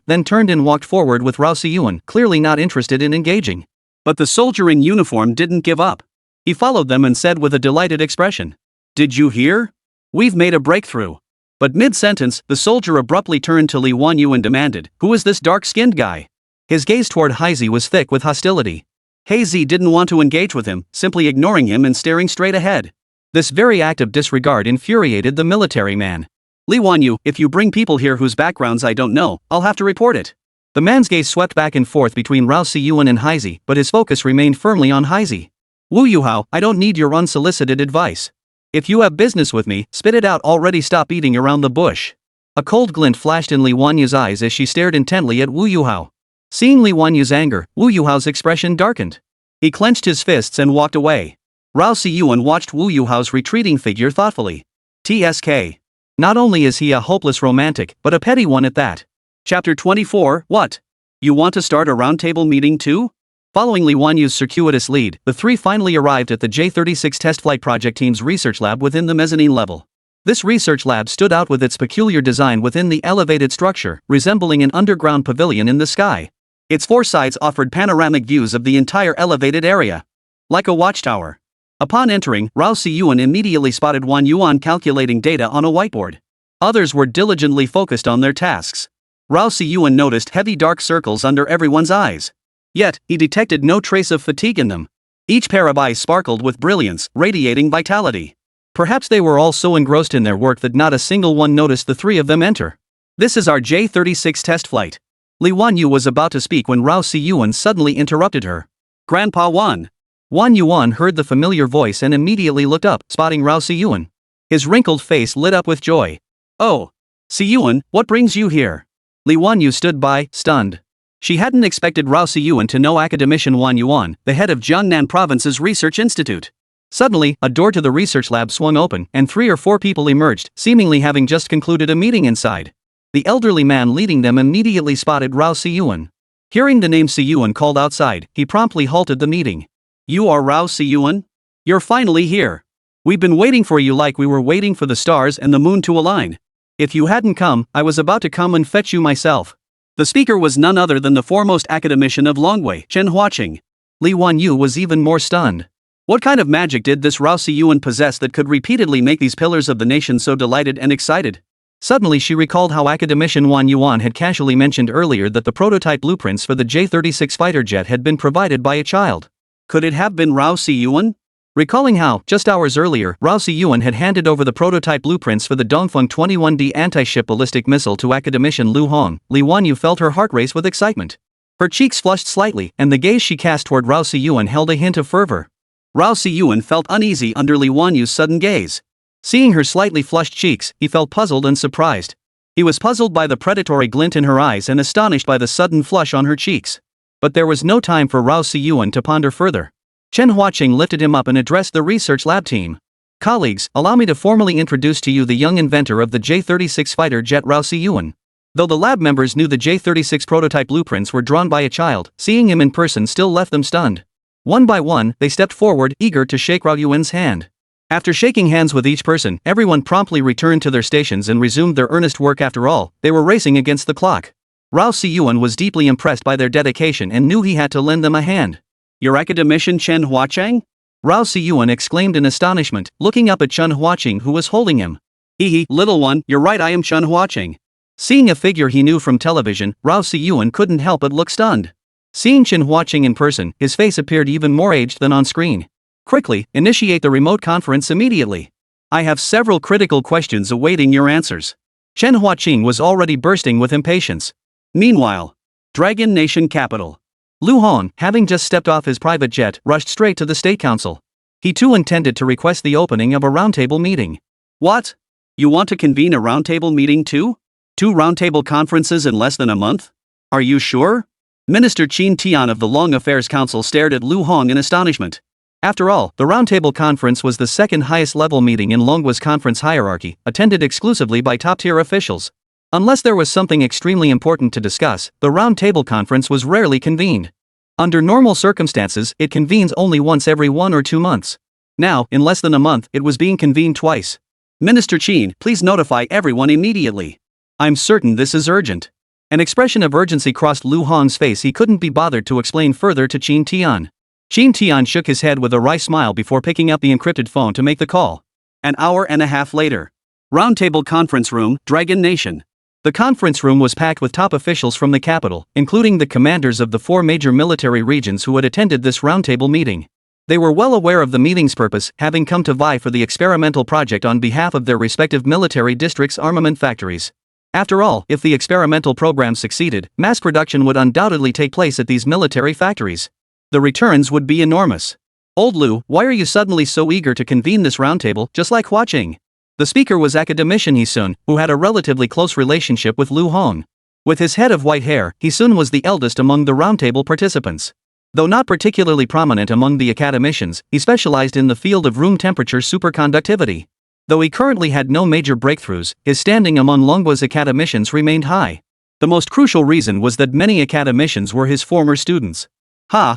then turned and walked forward with Rao Siyuan, clearly not interested in engaging. But the soldier in uniform didn't give up. He followed them and said with a delighted expression, "Did you hear? We've made a breakthrough." But mid-sentence, the soldier abruptly turned to Li Wanyu and demanded, "Who is this dark-skinned guy?" His gaze toward Haizi was thick with hostility. Haizi didn't want to engage with him, simply ignoring him and staring straight ahead. This very act of disregard infuriated the military man. "Li Wanyu, if you bring people here whose backgrounds I don't know, I'll have to report it." The man's gaze swept back and forth between Rao Siyuan and Haizi, but his focus remained firmly on Haizi. "Wu Yuhao, I don't need your unsolicited advice. If you have business with me, spit it out already, stop beating around the bush." A cold glint flashed in Li Wanyu's eyes as she stared intently at Wu Yuhao. Seeing Li Wanyu's anger, Wu Yuhao's expression darkened. He clenched his fists and walked away. Rao Siyuan watched Wu Yuhao's retreating figure thoughtfully. TSK. Not only is he a hopeless romantic, but a petty one at that. Chapter 24, What? You want to start a roundtable meeting too? Following Li Wanyu's circuitous lead, the three finally arrived at the J-36 test flight project team's research lab within the mezzanine level. This research lab stood out with its peculiar design within the elevated structure, resembling an underground pavilion in the sky. Its four sides offered panoramic views of the entire elevated area. Like a watchtower. Upon entering, Rao Siyuan immediately spotted Wan Yuan calculating data on a whiteboard. Others were diligently focused on their tasks. Rao Siyuan noticed heavy dark circles under everyone's eyes. Yet, he detected no trace of fatigue in them. Each pair of eyes sparkled with brilliance, radiating vitality. Perhaps they were all so engrossed in their work that not a single one noticed the three of them enter. "This is our J-36 test flight." Li Wanyu was about to speak when Rao Siyuan suddenly interrupted her. "Grandpa Wan." Wan Yuan heard the familiar voice and immediately looked up, spotting Rao Siyuan. His wrinkled face lit up with joy. "Oh. Siyuan, what brings you here?" Li Wanyu stood by, stunned. She hadn't expected Rao Siyuan to know academician Wan Yuan, the head of Jiangnan Province's research institute. Suddenly, a door to the research lab swung open, and 3 or 4 people emerged, seemingly having just concluded a meeting inside. The elderly man leading them immediately spotted Rao Siyuan. Hearing the name Siyuan called outside, he promptly halted the meeting. "You are Rao Siyuan? You're finally here. We've been waiting for you like we were waiting for the stars and the moon to align. If you hadn't come, I was about to come and fetch you myself." The speaker was none other than the foremost academician of Longwei, Chen Huaqing. Li Wanyu was even more stunned. What kind of magic did this Rao Siyuan possess that could repeatedly make these pillars of the nation so delighted and excited? Suddenly she recalled how academician Wan Yuan had casually mentioned earlier that the prototype blueprints for the J-36 fighter jet had been provided by a child. Could it have been Rao Siyuan? Recalling how, just hours earlier, Rao Siyuan had handed over the prototype blueprints for the Dongfeng 21D anti-ship ballistic missile to academician Lu Hong, Li Wanyu felt her heart race with excitement. Her cheeks flushed slightly, and the gaze she cast toward Rao Siyuan held a hint of fervor. Rao Siyuan felt uneasy under Li Wanyu's sudden gaze. Seeing her slightly flushed cheeks, he felt puzzled and surprised. He was puzzled by the predatory glint in her eyes and astonished by the sudden flush on her cheeks. But there was no time for Rao Siyuan to ponder further. Chen Huaqing lifted him up and addressed the research lab team. "Colleagues, allow me to formally introduce to you the young inventor of the J-36 fighter jet, Rao Siyuan." Though the lab members knew the J-36 prototype blueprints were drawn by a child, seeing him in person still left them stunned. One by one, they stepped forward, eager to shake Rao Yuan's hand. After shaking hands with each person, everyone promptly returned to their stations and resumed their earnest work. After all, they were racing against the clock. Rao Siyuan was deeply impressed by their dedication and knew he had to lend them a hand. "Your academician Chen Huaqing?" Rao Siyuan exclaimed in astonishment, looking up at Chen Huaqing who was holding him. "Hee, little one, you're right, I am Chen Huaqing." Seeing a figure he knew from television, Rao Siyuan couldn't help but look stunned. Seeing Chen Huaqing in person, his face appeared even more aged than on screen. "Quickly, initiate the remote conference immediately. I have several critical questions awaiting your answers." Chen Huaqing was already bursting with impatience. Meanwhile, Dragon Nation capital. Lu Hong, having just stepped off his private jet, rushed straight to the State Council. He too intended to request the opening of a roundtable meeting. "What? You want to convene a roundtable meeting too? 2 roundtable conferences in less than a month? Are you sure?" Minister Qin Tian of the Long Affairs Council stared at Lu Hong in astonishment. After all, the roundtable conference was the second highest level meeting in Longwa's conference hierarchy, attended exclusively by top-tier officials. Unless there was something extremely important to discuss, the roundtable conference was rarely convened. Under normal circumstances, it convenes only once every 1 or 2 months. Now, in less than a month, it was being convened twice. Minister Chin, please notify everyone immediately. I'm certain this is urgent. An expression of urgency crossed Lu Hong's face. He couldn't be bothered to explain further to Qin Tian. Qin Tian shook his head with a wry smile before picking up the encrypted phone to make the call. An hour and a half later. Roundtable conference room, Dragon Nation. The conference room was packed with top officials from the capital, including the commanders of the 4 major military regions who had attended this roundtable meeting. They were well aware of the meeting's purpose, having come to vie for the experimental project on behalf of their respective military districts' armament factories. After all, if the experimental program succeeded, mass production would undoubtedly take place at these military factories. The returns would be enormous. Old Lu, why are you suddenly so eager to convene this roundtable, just like watching? The speaker was academician He Sun, who had a relatively close relationship with Lu Hong. With his head of white hair, He Sun was the eldest among the roundtable participants. Though not particularly prominent among the academicians, he specialized in the field of room temperature superconductivity. Though he currently had no major breakthroughs, his standing among Longgua's academicians remained high. The most crucial reason was that many academicians were his former students.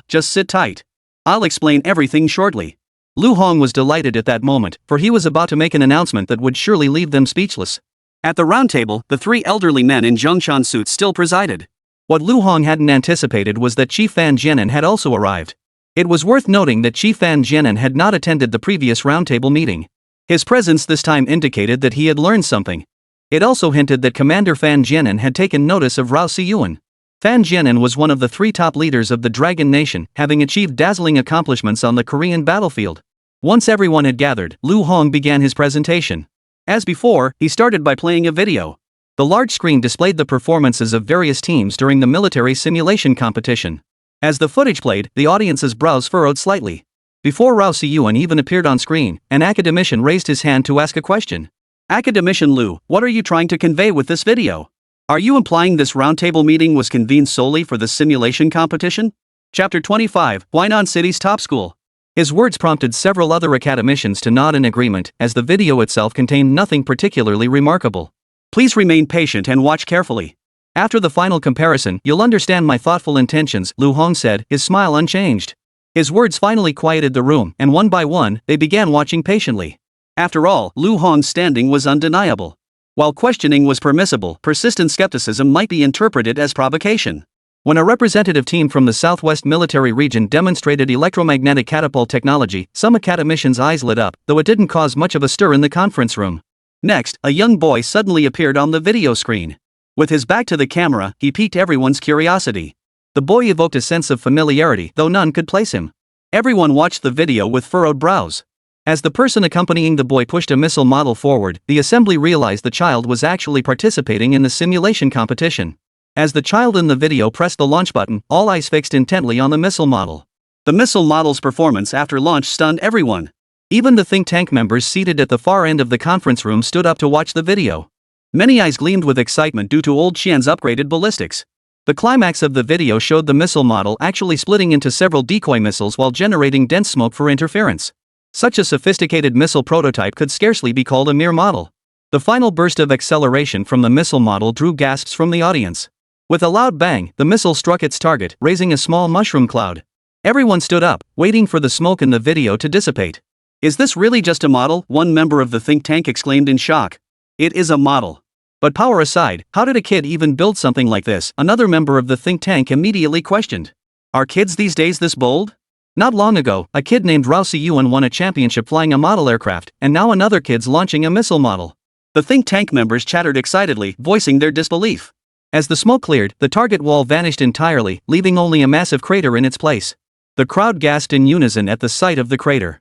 Just sit tight. I'll explain everything shortly. Lu Hong was delighted at that moment, for he was about to make an announcement that would surely leave them speechless. At the round table, the 3 elderly men in Zhongshan suits still presided. What Lu Hong hadn't anticipated was that Chief Fan Jianan had also arrived. It was worth noting that Chief Fan Jianan had not attended the previous roundtable meeting. His presence this time indicated that he had learned something. It also hinted that Commander Fan Jianan had taken notice of Rao Siyuan. Fan Jianan was one of the 3 top leaders of the Dragon Nation, having achieved dazzling accomplishments on the Korean battlefield. Once everyone had gathered, Lu Hong began his presentation. As before, he started by playing a video. The large screen displayed the performances of various teams during the military simulation competition. As the footage played, the audience's brows furrowed slightly. Before Rao Siyuan even appeared on screen, an academician raised his hand to ask a question. Academician Lu, what are you trying to convey with this video? Are you implying this roundtable meeting was convened solely for the simulation competition? Chapter 25, Huainan City's Top School. His words prompted several other academicians to nod in agreement, as the video itself contained nothing particularly remarkable. Please remain patient and watch carefully. After the final comparison, you'll understand my thoughtful intentions, Lu Hong said, his smile unchanged. His words finally quieted the room, and one by one, they began watching patiently. After all, Lu Hong's standing was undeniable. While questioning was permissible, persistent skepticism might be interpreted as provocation. When a representative team from the Southwest Military Region demonstrated electromagnetic catapult technology, some academicians' eyes lit up, though it didn't cause much of a stir in the conference room. Next, a young boy suddenly appeared on the video screen. With his back to the camera, he piqued everyone's curiosity. The boy evoked a sense of familiarity, though none could place him. Everyone watched the video with furrowed brows. As the person accompanying the boy pushed a missile model forward, the assembly realized the child was actually participating in the simulation competition. As the child in the video pressed the launch button, all eyes fixed intently on the missile model. The missile model's performance after launch stunned everyone. Even the think tank members seated at the far end of the conference room stood up to watch the video. Many eyes gleamed with excitement due to Old Qian's upgraded ballistics. The climax of the video showed the missile model actually splitting into several decoy missiles while generating dense smoke for interference. Such a sophisticated missile prototype could scarcely be called a mere model. The final burst of acceleration from the missile model drew gasps from the audience. With a loud bang, the missile struck its target, raising a small mushroom cloud. Everyone stood up, waiting for the smoke in the video to dissipate. Is this really just a model? One member of the think tank exclaimed in shock. It is a model. But power aside, how did a kid even build something like this? Another member of the think tank immediately questioned. Are kids these days this bold? Not long ago, a kid named Rao Siyuan won a championship flying a model aircraft, and now another kid's launching a missile model. The think tank members chattered excitedly, voicing their disbelief. As the smoke cleared, the target wall vanished entirely, leaving only a massive crater in its place. The crowd gasped in unison at the sight of the crater.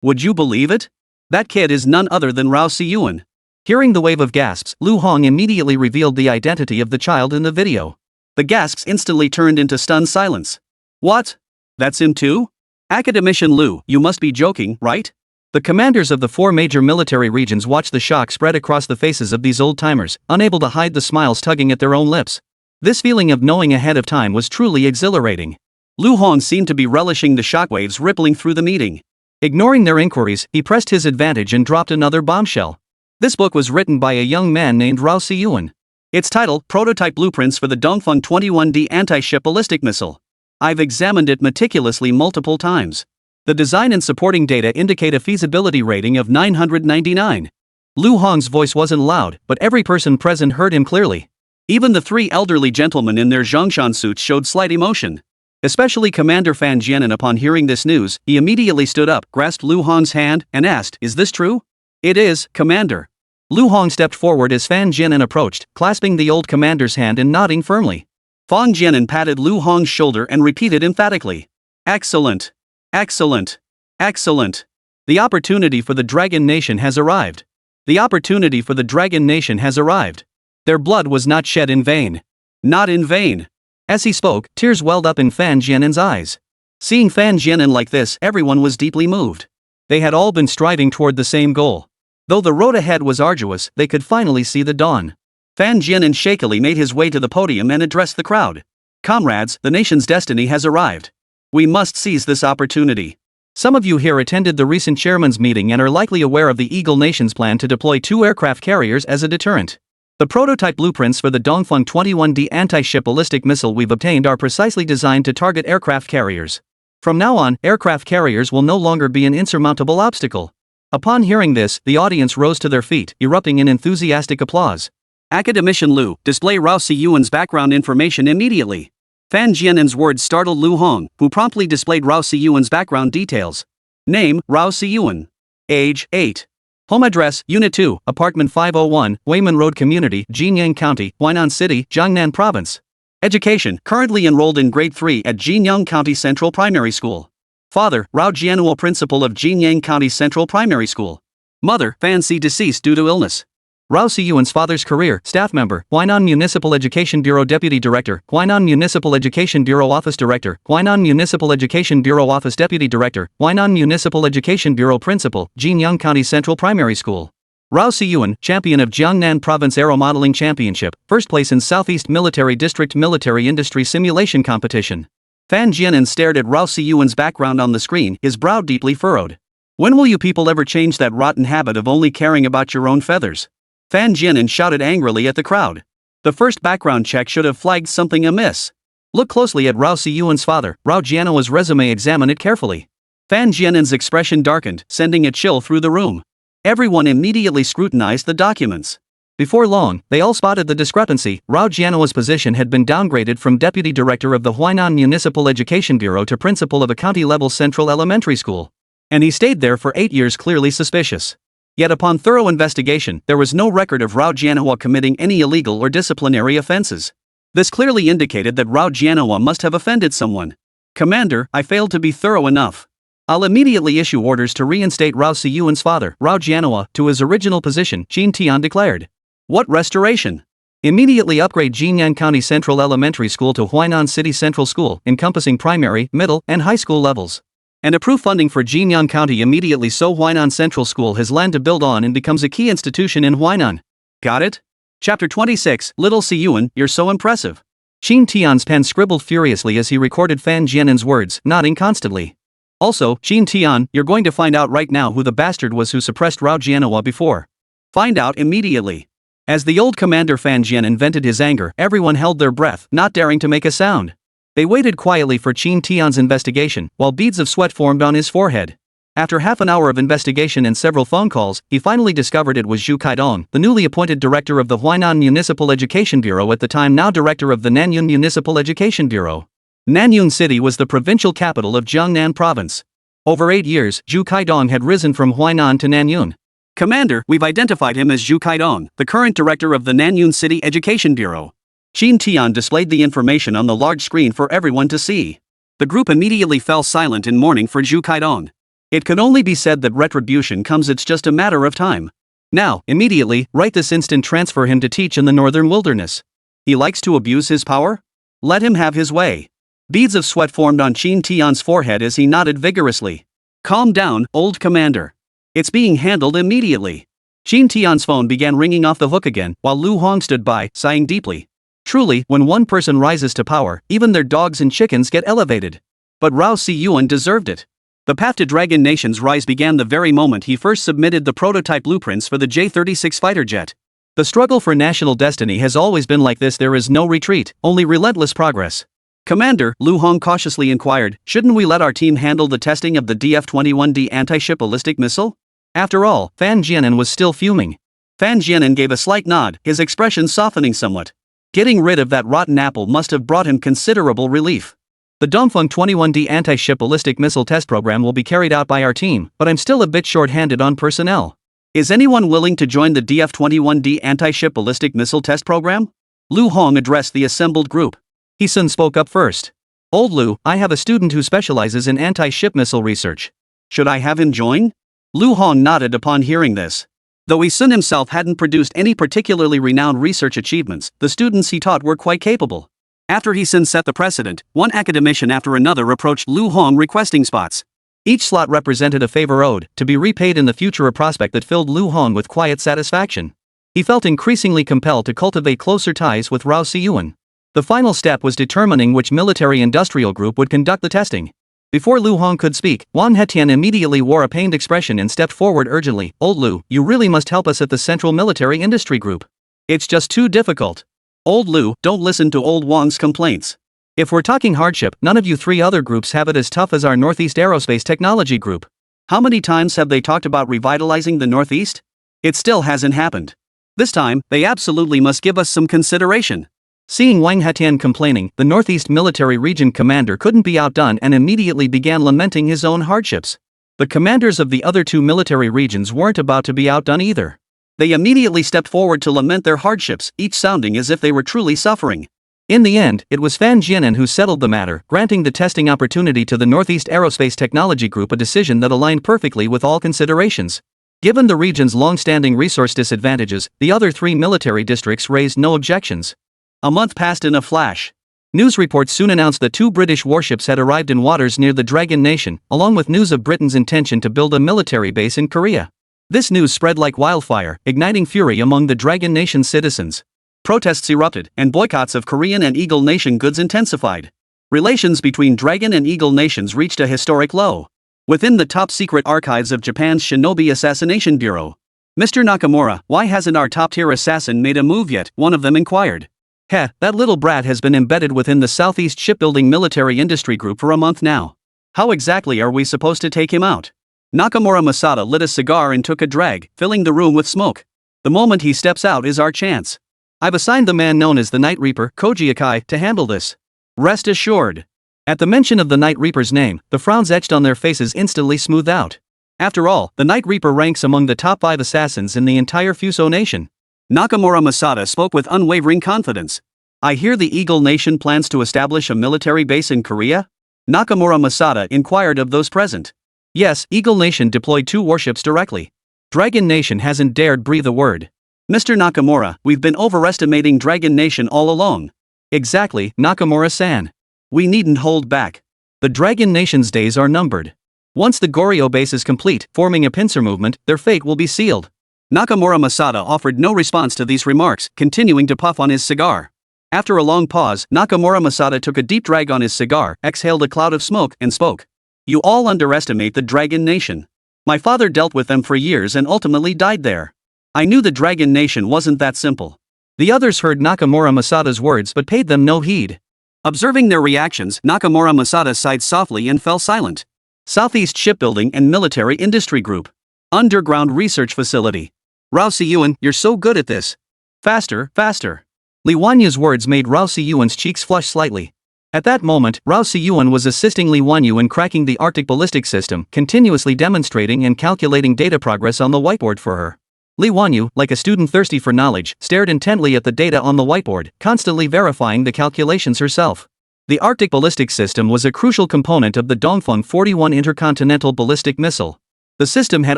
Would you believe it? That kid is none other than Rao Siyuan. Hearing the wave of gasps, Lu Hong immediately revealed the identity of the child in the video. The gasps instantly turned into stunned silence. What? That's him too? Academician Lu, you must be joking, right? The commanders of the 4 major military regions watched the shock spread across the faces of these old-timers, unable to hide the smiles tugging at their own lips. This feeling of knowing ahead of time was truly exhilarating. Lu Hong seemed to be relishing the shockwaves rippling through the meeting. Ignoring their inquiries, he pressed his advantage and dropped another bombshell. This book was written by a young man named Rao Siyuan. Its title, Prototype Blueprints for the Dongfeng 21D Anti-Ship Ballistic Missile. I've examined it meticulously multiple times. The design and supporting data indicate a feasibility rating of 999. Lu Hong's voice wasn't loud, but every person present heard him clearly. Even the three elderly gentlemen in their Zhongshan suits showed slight emotion. Especially Commander Fan Jianan. Upon hearing this news, he immediately stood up, grasped Lu Hong's hand, and asked, "Is this true?" "It is, Commander." Lu Hong stepped forward as Fan Jianan approached, clasping the old commander's hand and nodding firmly. Fan Jianan patted Lu Hong's shoulder and repeated emphatically, "Excellent! Excellent! Excellent! The opportunity for the Dragon Nation has arrived. The opportunity for the Dragon Nation has arrived. Their blood was not shed in vain. Not in vain." As he spoke, tears welled up in Fan Jianan's eyes. Seeing Fan Jianan like this, everyone was deeply moved. They had all been striving toward the same goal. Though the road ahead was arduous, they could finally see the dawn. Fan Jianan shakily made his way to the podium and addressed the crowd. "Comrades, the nation's destiny has arrived. We must seize this opportunity. Some of you here attended the recent chairman's meeting and are likely aware of the Eagle Nation's plan to deploy 2 aircraft carriers as a deterrent. The prototype blueprints for the Dongfeng 21D anti-ship ballistic missile we've obtained are precisely designed to target aircraft carriers. From now on, aircraft carriers will no longer be an insurmountable obstacle." Upon hearing this, the audience rose to their feet, erupting in enthusiastic applause. "Academician Lu, display Rao Siyuan's background information immediately." Fan Jianan's words startled Lu Hong, who promptly displayed Rao Siyuan's background details. Name, Rao Siyuan. Age, 8. Home address, Unit 2, Apartment 501, Weiman Road Community, Jinyang County, Huainan City, Jiangnan Province. Education, currently enrolled in Grade 3 at Jinyang County Central Primary School. Father, Rao Jianhua, Principal of Jinyang County Central Primary School. Mother, Fan Si, deceased due to illness. Rao Siyuan's father's career: staff member, Huainan Municipal Education Bureau Deputy Director, Huainan Municipal Education Bureau Office Director, Huainan Municipal Education Bureau Office Deputy Director, Huainan Municipal Education Bureau Principal, Jinyang County Central Primary School. Rao Siyuan, champion of Jiangnan Province Aero Modeling Championship, first place in Southeast Military District Military Industry Simulation Competition. Fan Jianan stared at Rao Siyuan's background on the screen, his brow deeply furrowed. "When will you people ever change that rotten habit of only caring about your own feathers?" Fan Jianan shouted angrily at the crowd. The first background check should have flagged something amiss. Look closely at Rao Siyuan's father. Rao Jianhua's resume. Examine it carefully. Fan Jianan's expression darkened, sending a chill through the room. Everyone immediately scrutinized the documents. Before long, they all spotted the discrepancy. Rao Jianhua's position had been downgraded from Deputy Director of the Huainan Municipal Education Bureau to Principal of a county-level central elementary school. And he stayed there for 8 years, clearly suspicious. Yet upon thorough investigation, there was no record of Rao Jianhua committing any illegal or disciplinary offenses. This clearly indicated that Rao Jianhua must have offended someone. "Commander, I failed to be thorough enough. I'll immediately issue orders to reinstate Rao Siyuan's father, Rao Jianhua, to his original position," Jin Tian declared. "What restoration?" "Immediately upgrade Jinyang County Central Elementary School to Huainan City Central School, encompassing primary, middle, and high school levels. And approve funding for Jinyang County immediately so Huainan Central School has land to build on and becomes a key institution in Huainan." "Got it?" Chapter 26, Little Siyuan, you're so impressive. Jin Tian's pen scribbled furiously as he recorded Fan Jianan's words, nodding constantly. "Also, Jin Tian, you're going to find out right now who the bastard was who suppressed Rao Jianhua before. Find out immediately." As the old commander Fan Jianan vented his anger, everyone held their breath, not daring to make a sound. They waited quietly for Jin Tian's investigation, while beads of sweat formed on his forehead. After half an hour of investigation and several phone calls, he finally discovered it was Zhu Kaidong, the newly appointed director of the Huainan Municipal Education Bureau, at the time now director of the Nanyun Municipal Education Bureau. Nanyun City was the provincial capital of Jiangnan Province. Over 8 years, Zhu Kaidong had risen from Huainan to Nanyun. "Commander, we've identified him as Zhu Kaidong, the current director of the Nanyun City Education Bureau." Jin Tian displayed the information on the large screen for everyone to see. The group immediately fell silent in mourning for Zhu Kaidong. It could only be said that retribution comes, it's just a matter of time. Now, immediately, right this instant, transfer him to teach in the northern wilderness. He likes to abuse his power? Let him have his way. Beads of sweat formed on Jin Tian's forehead as he nodded vigorously. "Calm down, old commander. It's being handled immediately." Jin Tian's phone began ringing off the hook again, while Lu Hong stood by, sighing deeply. Truly, when one person rises to power, even their dogs and chickens get elevated. But Rao Siyuan deserved it. The path to Dragon Nation's rise began the very moment he first submitted the prototype blueprints for the J-36 fighter jet. The struggle for national destiny has always been like this: there is no retreat, only relentless progress. Commander, Lu Hong cautiously inquired, shouldn't we let our team handle the testing of the DF-21D anti-ship ballistic missile? After all, Fan Jianan was still fuming. Fan Jianan gave a slight nod, his expression softening somewhat. Getting rid of that rotten apple must have brought him considerable relief. The Dongfeng 21D anti-ship ballistic missile test program will be carried out by our team, but I'm still a bit short-handed on personnel. Is anyone willing to join the DF-21D anti-ship ballistic missile test program? Lu Hong addressed the assembled group. He Sun spoke up first. Old Lu, I have a student who specializes in anti-ship missile research. Should I have him join? Lu Hong nodded upon hearing this. Though Yi Sun himself hadn't produced any particularly renowned research achievements, the students he taught were quite capable. After Yi Sun set the precedent, one academician after another approached Lu Hong requesting spots. Each slot represented a favor owed, to be repaid in the future, a prospect that filled Lu Hong with quiet satisfaction. He felt increasingly compelled to cultivate closer ties with Rao Siyuan. The final step was determining which military-industrial group would conduct the testing. Before Lu Hong could speak, Wang Hetian immediately wore a pained expression and stepped forward urgently. Old Lu, you really must help us at the Central Military Industry Group. It's just too difficult. Old Lu, don't listen to old Wang's complaints. If we're talking hardship, none of you three other groups have it as tough as our Northeast Aerospace Technology Group. How many times have they talked about revitalizing the Northeast? It still hasn't happened. This time, they absolutely must give us some consideration. Seeing Wang Hetian complaining, the Northeast Military Region commander couldn't be outdone and immediately began lamenting his own hardships. The commanders of the other two military regions weren't about to be outdone either. They immediately stepped forward to lament their hardships, each sounding as if they were truly suffering. In the end, it was Fan Jianan who settled the matter, granting the testing opportunity to the Northeast Aerospace Technology Group, a decision that aligned perfectly with all considerations. Given the region's long-standing resource disadvantages, the other three military districts raised no objections. A month passed in a flash. News reports soon announced that 2 British warships had arrived in waters near the Dragon Nation, along with news of Britain's intention to build a military base in Korea. This news spread like wildfire, igniting fury among the Dragon Nation's citizens. Protests erupted, and boycotts of Korean and Eagle Nation goods intensified. Relations between Dragon and Eagle Nations reached a historic low. Within the top-secret archives of Japan's Shinobi Assassination Bureau, Mr. Nakamura, why hasn't our top-tier assassin made a move yet? One of them inquired. That little brat has been embedded within the Southeast Shipbuilding Military Industry Group for a month now. How exactly are we supposed to take him out? Nakamura Masada lit a cigar and took a drag, filling the room with smoke. The moment he steps out is our chance. I've assigned the man known as the Night Reaper, Koji Akai, to handle this. Rest assured. At the mention of the Night Reaper's name, the frowns etched on their faces instantly smoothed out. After all, the Night Reaper ranks among the top 5 assassins in the entire Fuso Nation. Nakamura Masada spoke with unwavering confidence. I hear the Eagle Nation plans to establish a military base in Korea? Nakamura Masada inquired of those present. Yes, Eagle Nation deployed 2 warships directly. Dragon Nation hasn't dared breathe a word. Mr. Nakamura, we've been overestimating Dragon Nation all along. Exactly, Nakamura-san. We needn't hold back. The Dragon Nation's days are numbered. Once the Goryeo base is complete, forming a pincer movement, their fate will be sealed. Nakamura Masada offered no response to these remarks, continuing to puff on his cigar. After a long pause, Nakamura Masada took a deep drag on his cigar, exhaled a cloud of smoke, and spoke. You all underestimate the Dragon Nation. My father dealt with them for years and ultimately died there. I knew the Dragon Nation wasn't that simple. The others heard Nakamura Masada's words but paid them no heed. Observing their reactions, Nakamura Masada sighed softly and fell silent. Southeast Shipbuilding and Military Industry Group. Underground Research Facility. Rao Siyuan, you're so good at this. Faster, faster. Li Wanyu's words made Rao Siyuan's cheeks flush slightly. At that moment, Rao Siyuan was assisting Li Wanyu in cracking the Arctic ballistic system, continuously demonstrating and calculating data progress on the whiteboard for her. Li Wanyu, like a student thirsty for knowledge, stared intently at the data on the whiteboard, constantly verifying the calculations herself. The Arctic ballistic system was a crucial component of the Dongfeng 41 intercontinental ballistic missile. The system had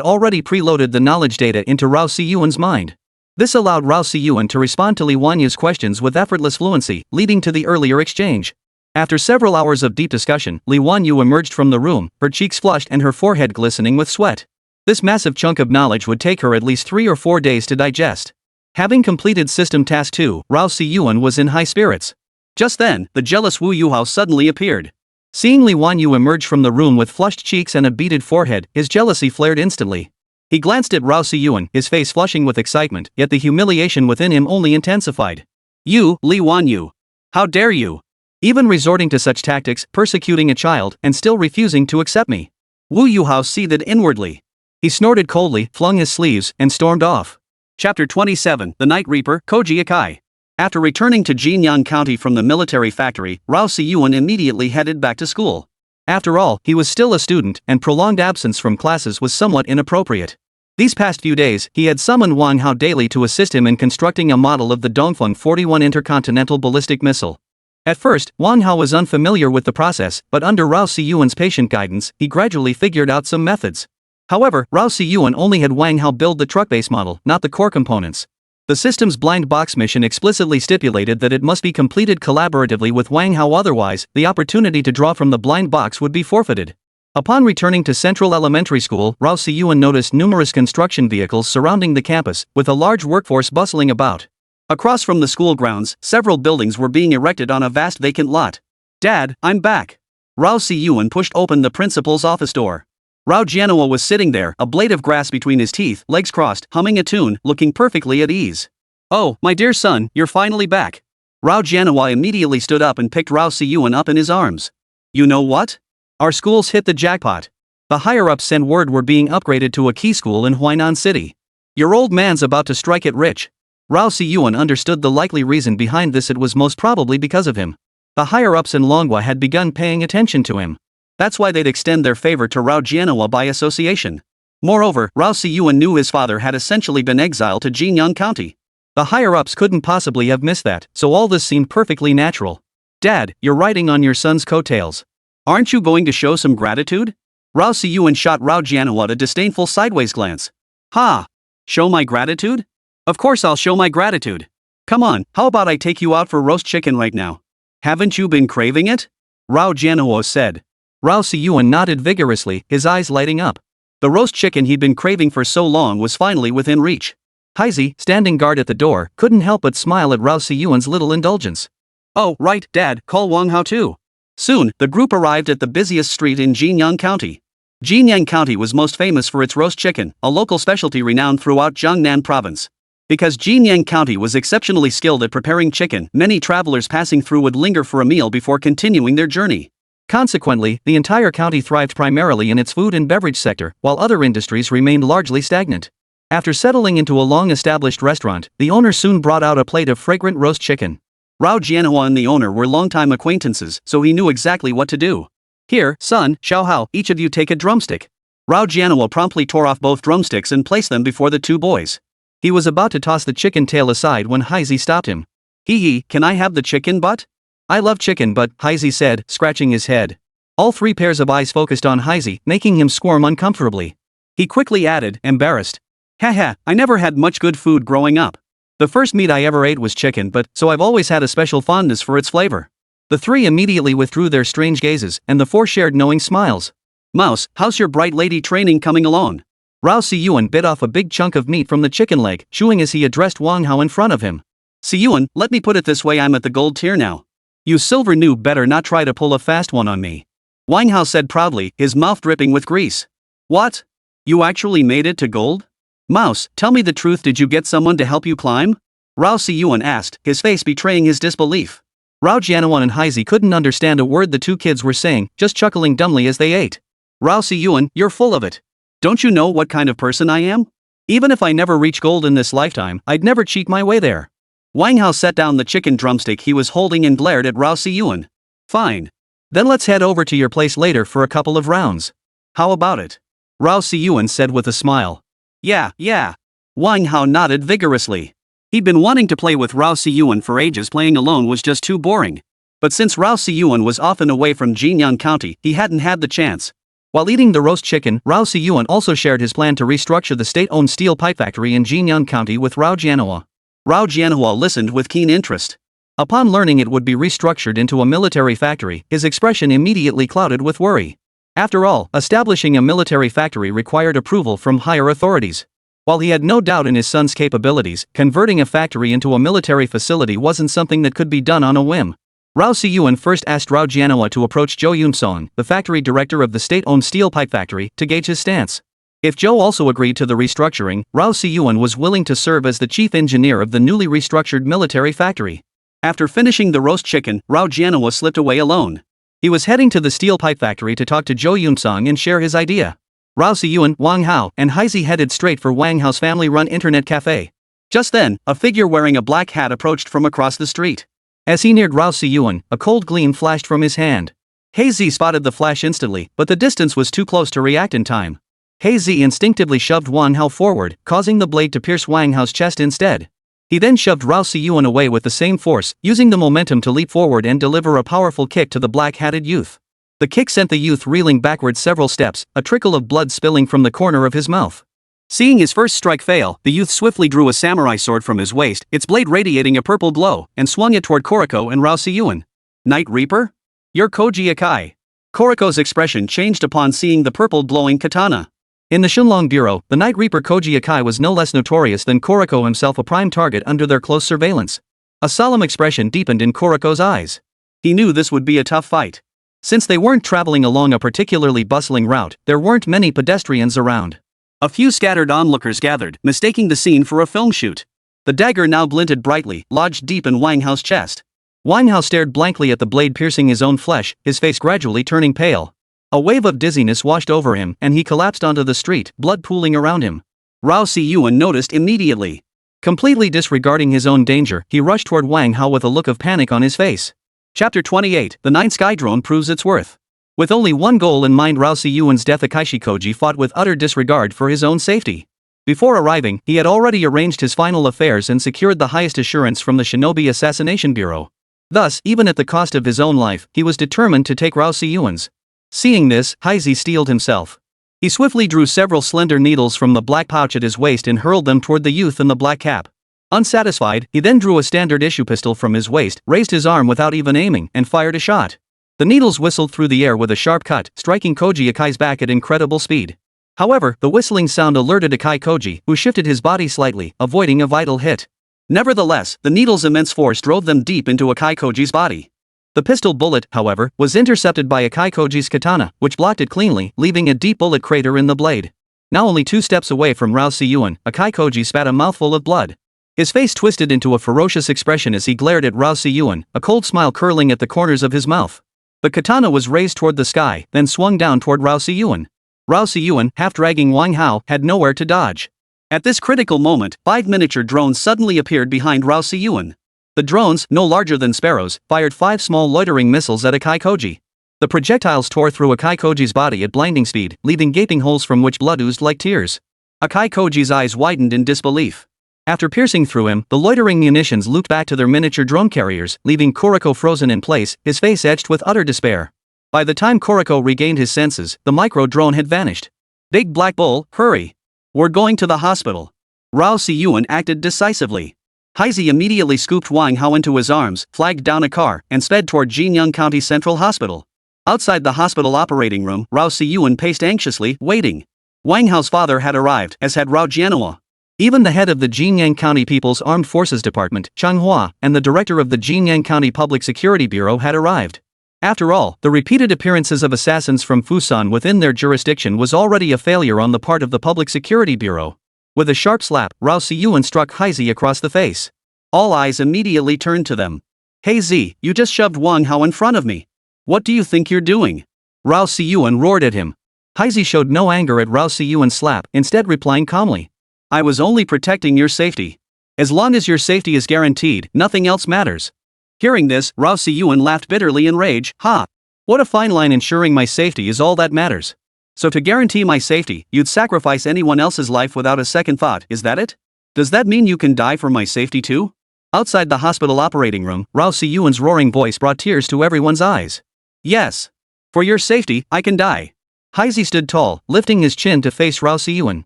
already preloaded the knowledge data into Rao Siyuan's mind. This allowed Rao Siyuan to respond to Li Wanyu's questions with effortless fluency, leading to the earlier exchange. After several hours of deep discussion, Li Wanyu emerged from the room, her cheeks flushed and her forehead glistening with sweat. This massive chunk of knowledge would take her at least 3 or 4 days to digest. Having completed System Task 2, Rao Siyuan was in high spirits. Just then, the jealous Wu Yuhao suddenly appeared. Seeing Li Wanyu emerge from the room with flushed cheeks and a beaded forehead, his jealousy flared instantly. He glanced at Rao Siyuan, his face flushing with excitement, yet the humiliation within him only intensified. You, Li Wanyu. How dare you? Even resorting to such tactics, persecuting a child, and still refusing to accept me. Wu Yuhao seethed inwardly. He snorted coldly, flung his sleeves, and stormed off. Chapter 27, The Night Reaper, Koji Akai. After returning to Jinyang County from the military factory, Rao Siyuan immediately headed back to school. After all, he was still a student, and prolonged absence from classes was somewhat inappropriate. These past few days, he had summoned Wang Hao daily to assist him in constructing a model of the Dongfeng 41 intercontinental ballistic missile. At first, Wang Hao was unfamiliar with the process, but under Rao Siyuan's patient guidance, he gradually figured out some methods. However, Rao Siyuan only had Wang Hao build the truck base model, not the core components. The system's blind box mission explicitly stipulated that it must be completed collaboratively with Wang Hao, otherwise, the opportunity to draw from the blind box would be forfeited. Upon returning to Central Elementary School, Rao Siyuan noticed numerous construction vehicles surrounding the campus, with a large workforce bustling about. Across from the school grounds, several buildings were being erected on a vast vacant lot. Dad, I'm back. Rao Siyuan pushed open the principal's office door. Rao Jianhua was sitting there, a blade of grass between his teeth, legs crossed, humming a tune, looking perfectly at ease. Oh, my dear son, you're finally back. Rao Jianhua immediately stood up and picked Rao Siyuan up in his arms. You know what? Our schools hit the jackpot. The higher-ups sent word we're being upgraded to a key school in Huainan City. Your old man's about to strike it rich. Rao Siyuan understood the likely reason behind this. It was most probably because of him. The higher-ups in Longhua had begun paying attention to him. That's why they'd extend their favor to Rao Jianhua by association. Moreover, Rao Siyuan knew his father had essentially been exiled to Jinyang County. The higher-ups couldn't possibly have missed that, so all this seemed perfectly natural. Dad, you're riding on your son's coattails. Aren't you going to show some gratitude? Rao Siyuan shot Rao Jianhua a disdainful sideways glance. Ha! Show my gratitude? Of course I'll show my gratitude. Come on, how about I take you out for roast chicken right now? Haven't you been craving it? Rao Jianhua said. Rao Siyuan nodded vigorously, his eyes lighting up. The roast chicken he'd been craving for so long was finally within reach. Haizi, standing guard at the door, couldn't help but smile at Rao Siyuan's little indulgence. Oh, right, Dad, call Wang Hao too. Soon, the group arrived at the busiest street in Jinyang County. Jinyang County was most famous for its roast chicken, a local specialty renowned throughout Jiangnan Province. Because Jinyang County was exceptionally skilled at preparing chicken, many travelers passing through would linger for a meal before continuing their journey. Consequently, the entire county thrived primarily in its food and beverage sector, while other industries remained largely stagnant. After settling into a long-established restaurant, the owner soon brought out a plate of fragrant roast chicken. Rao Jianhua and the owner were longtime acquaintances, so he knew exactly what to do. Here, son, Xiao Hao, each of you take a drumstick. Rao Jianhua promptly tore off both drumsticks and placed them before the two boys. He was about to toss the chicken tail aside when Haizi stopped him. Hee, can I have the chicken butt? I love chicken butt, Haizi said, scratching his head. All three pairs of eyes focused on Haizi, making him squirm uncomfortably. He quickly added, embarrassed. Haha, I never had much good food growing up. The first meat I ever ate was chicken, but so I've always had a special fondness for its flavor. The three immediately withdrew their strange gazes, and the four shared knowing smiles. Mouse, how's your bright lady training coming along? Rao Siyuan bit off a big chunk of meat from the chicken leg, chewing as he addressed Wang Hao in front of him. Siyuan, let me put it this way, I'm at the gold tier now. You silver noob better not try to pull a fast one on me. Wang Hao said proudly, his mouth dripping with grease. What? You actually made it to gold? Mouse, tell me the truth, did you get someone to help you climb? Rao Siyuan asked, his face betraying his disbelief. Rao Jianhua and Haizi couldn't understand a word the two kids were saying, just chuckling dumbly as they ate. Rao Siyuan, you're full of it. Don't you know what kind of person I am? Even if I never reach gold in this lifetime, I'd never cheat my way there. Wang Hao set down the chicken drumstick he was holding and glared at Rao Siyuan. Fine. Then let's head over to your place later for a couple of rounds. How about it? Rao Siyuan said with a smile. Yeah. Wang Hao nodded vigorously. He'd been wanting to play with Rao Siyuan for ages. Playing alone was just too boring. But since Rao Siyuan was often away from Jinyang County, he hadn't had the chance. While eating the roast chicken, Rao Siyuan also shared his plan to restructure the state-owned steel pipe factory in Jinyang County with Rao Jianhua. Rao Jianhua listened with keen interest. Upon learning it would be restructured into a military factory, his expression immediately clouded with worry. After all, establishing a military factory required approval from higher authorities. While he had no doubt in his son's capabilities, converting a factory into a military facility wasn't something that could be done on a whim. Rao Siyuan first asked Rao Jianhua to approach Zhou Yunson, the factory director of the state-owned steel pipe factory, to gauge his stance. If Zhou also agreed to the restructuring, Rao Siyuan was willing to serve as the chief engineer of the newly restructured military factory. After finishing the roast chicken, Rao Jianhua slipped away alone. He was heading to the steel pipe factory to talk to Zhou Yunzong and share his idea. Rao Siyuan, Wang Hao, and Haizi headed straight for Wang Hao's family-run internet cafe. Just then, a figure wearing a black hat approached from across the street. As he neared Rao Siyuan, a cold gleam flashed from his hand. Haizi spotted the flash instantly, but the distance was too close to react in time. Haizi instinctively shoved Wang Hao forward, causing the blade to pierce Wang Hao's chest instead. He then shoved Rao Siyuan away with the same force, using the momentum to leap forward and deliver a powerful kick to the black-hatted youth. The kick sent the youth reeling backwards several steps, a trickle of blood spilling from the corner of his mouth. Seeing his first strike fail, the youth swiftly drew a samurai sword from his waist, its blade radiating a purple glow, and swung it toward Koriko and Rao Siyuan. Night Reaper? You're Koji Akai. Koriko's expression changed upon seeing the purple glowing katana. In the Shunlong Bureau, the Night Reaper Koji Akai was no less notorious than Koriko himself, a prime target under their close surveillance. A solemn expression deepened in Koriko's eyes. He knew this would be a tough fight. Since they weren't traveling along a particularly bustling route, there weren't many pedestrians around. A few scattered onlookers gathered, mistaking the scene for a film shoot. The dagger now glinted brightly, lodged deep in Wang Hao's chest. Wang Hao stared blankly at the blade piercing his own flesh, his face gradually turning pale. A wave of dizziness washed over him, and he collapsed onto the street, blood pooling around him. Rao Siyuan noticed immediately. Completely disregarding his own danger, he rushed toward Wang Hao with a look of panic on his face. Chapter 28, The Night Sky Drone Proves Its Worth. With only one goal in mind, Rao Siyuan's death, Akaishi Koji fought with utter disregard for his own safety. Before arriving, he had already arranged his final affairs and secured the highest assurance from the Shinobi Assassination Bureau. Thus, even at the cost of his own life, he was determined to take Rao Siyuan's. Seeing this, Haizi steeled himself. He swiftly drew several slender needles from the black pouch at his waist and hurled them toward the youth in the black cap. Unsatisfied, he then drew a standard issue pistol from his waist, raised his arm without even aiming, and fired a shot. The needles whistled through the air with a sharp cut, striking Koji Akai's back at incredible speed. However, the whistling sound alerted Akai Koji, who shifted his body slightly, avoiding a vital hit. Nevertheless, the needle's immense force drove them deep into Akai Koji's body. The pistol bullet, however, was intercepted by Akai Koji's katana, which blocked it cleanly, leaving a deep bullet crater in the blade. Now only 2 steps away from Rao Siyuan, Akai Koji spat a mouthful of blood. His face twisted into a ferocious expression as he glared at Rao Siyuan, a cold smile curling at the corners of his mouth. The katana was raised toward the sky, then swung down toward Rao Siyuan. Rao Siyuan, half dragging Wang Hao, had nowhere to dodge. At this critical moment, 5 miniature drones suddenly appeared behind Rao Siyuan. The drones, no larger than sparrows, fired 5 small loitering missiles at Akai Koji. The projectiles tore through Akai Koji's body at blinding speed, leaving gaping holes from which blood oozed like tears. Akai Koji's eyes widened in disbelief. After piercing through him, the loitering munitions looped back to their miniature drone carriers, leaving Koriko frozen in place, his face etched with utter despair. By the time Koriko regained his senses, the micro-drone had vanished. Big Black Bull, hurry! We're going to the hospital. Rao Siyuan acted decisively. Haizi immediately scooped Wang Hao into his arms, flagged down a car, and sped toward Jinyang County Central Hospital. Outside the hospital operating room, Rao Siyuan paced anxiously, waiting. Wang Hao's father had arrived, as had Rao Jianhua. Even the head of the Jinyang County People's Armed Forces Department, Changhua, and the director of the Jinyang County Public Security Bureau had arrived. After all, the repeated appearances of assassins from Fusan within their jurisdiction was already a failure on the part of the Public Security Bureau. With a sharp slap, Rao Siyuan struck Haizi across the face. All eyes immediately turned to them. Hey Z, you just shoved Wang Hao in front of me. What do you think you're doing? Rao Siyuan roared at him. Haizi showed no anger at Rao Siyuan's slap, instead replying calmly. I was only protecting your safety. As long as your safety is guaranteed, nothing else matters. Hearing this, Rao Siyuan laughed bitterly in rage. Ha! What a fine line. Ensuring my safety is all that matters. So to guarantee my safety, you'd sacrifice anyone else's life without a second thought, is that it? Does that mean you can die for my safety too? Outside the hospital operating room, Rao Siyuan's roaring voice brought tears to everyone's eyes. Yes. For your safety, I can die. Haizi stood tall, lifting his chin to face Rao Siyuan.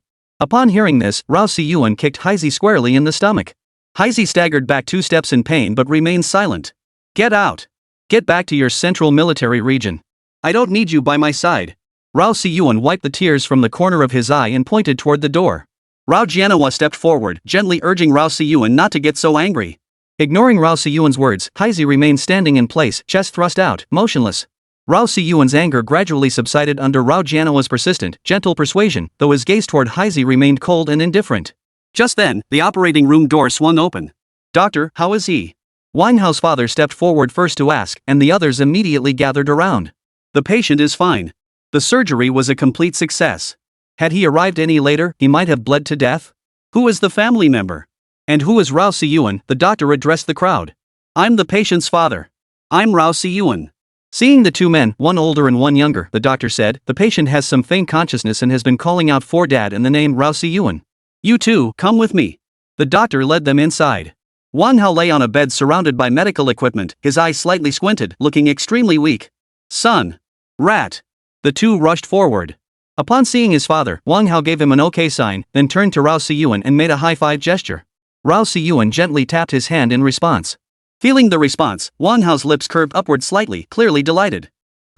Upon hearing this, Rao Siyuan kicked Haizi squarely in the stomach. Haizi staggered back 2 steps in pain but remained silent. Get out. Get back to your central military region. I don't need you by my side. Rao Siyuan wiped the tears from the corner of his eye and pointed toward the door. Rao Jianhua stepped forward, gently urging Rao Siyuan not to get so angry. Ignoring Rao Siyuan's words, Haizi remained standing in place, chest thrust out, motionless. Rao Siyuan's anger gradually subsided under Rao Jianhua's persistent, gentle persuasion, though his gaze toward Haizi remained cold and indifferent. Just then, the operating room door swung open. Doctor, how is he? Wang Hao's father stepped forward first to ask, and the others immediately gathered around. The patient is fine. The surgery was a complete success. Had he arrived any later, he might have bled to death. Who is the family member? And who is Rao Siyuan? The doctor addressed the crowd. I'm the patient's father. I'm Rao Siyuan. Seeing the two men, one older and one younger, the doctor said, the patient has some faint consciousness and has been calling out for Dad and the name Rao Siyuan. You two, come with me. The doctor led them inside. Wang Hao lay on a bed surrounded by medical equipment, his eyes slightly squinted, looking extremely weak. Son. Rat. The two rushed forward. Upon seeing his father, Wang Hao gave him an okay sign, then turned to Rao Siyuan and made a high-five gesture. Rao Siyuan gently tapped his hand in response. Feeling the response, Wang Hao's lips curved upward slightly, clearly delighted.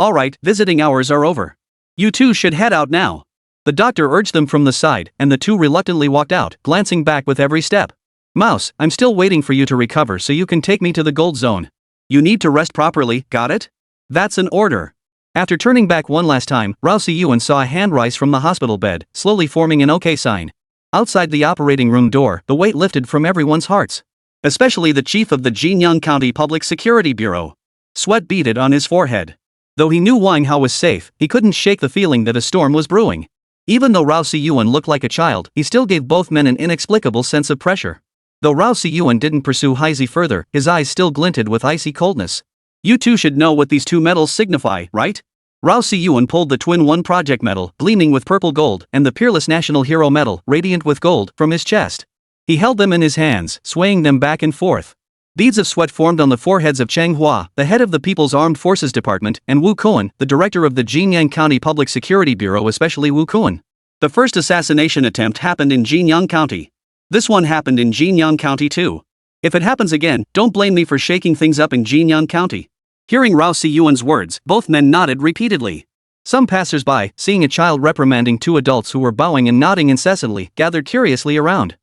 Alright, visiting hours are over. You two should head out now. The doctor urged them from the side, and the two reluctantly walked out, glancing back with every step. Mouse, I'm still waiting for you to recover so you can take me to the gold zone. You need to rest properly, got it? That's an order. After turning back one last time, Rao Siyuan saw a hand rise from the hospital bed, slowly forming an okay sign. Outside the operating room door, the weight lifted from everyone's hearts. Especially the chief of the Jinyang County Public Security Bureau. Sweat beaded on his forehead. Though he knew Wang Hao was safe, he couldn't shake the feeling that a storm was brewing. Even though Rao Siyuan looked like a child, he still gave both men an inexplicable sense of pressure. Though Rao Siyuan didn't pursue Haizi further, his eyes still glinted with icy coldness. You two should know what these two medals signify, right? Rao Siyuan pulled the Twin 1 Project medal, gleaming with purple gold, and the Peerless National Hero medal, radiant with gold, from his chest. He held them in his hands, swaying them back and forth. Beads of sweat formed on the foreheads of Cheng Hua, the head of the People's Armed Forces Department, and Wu Kuan, the director of the Jinyang County Public Security Bureau, especially Wu Kuan. The first assassination attempt happened in Jinyang County. This one happened in Jinyang County too. If it happens again, don't blame me for shaking things up in Jinyang County. Hearing Rao Siyuan's words, both men nodded repeatedly. Some passers-by, seeing a child reprimanding two adults who were bowing and nodding incessantly, gathered curiously around.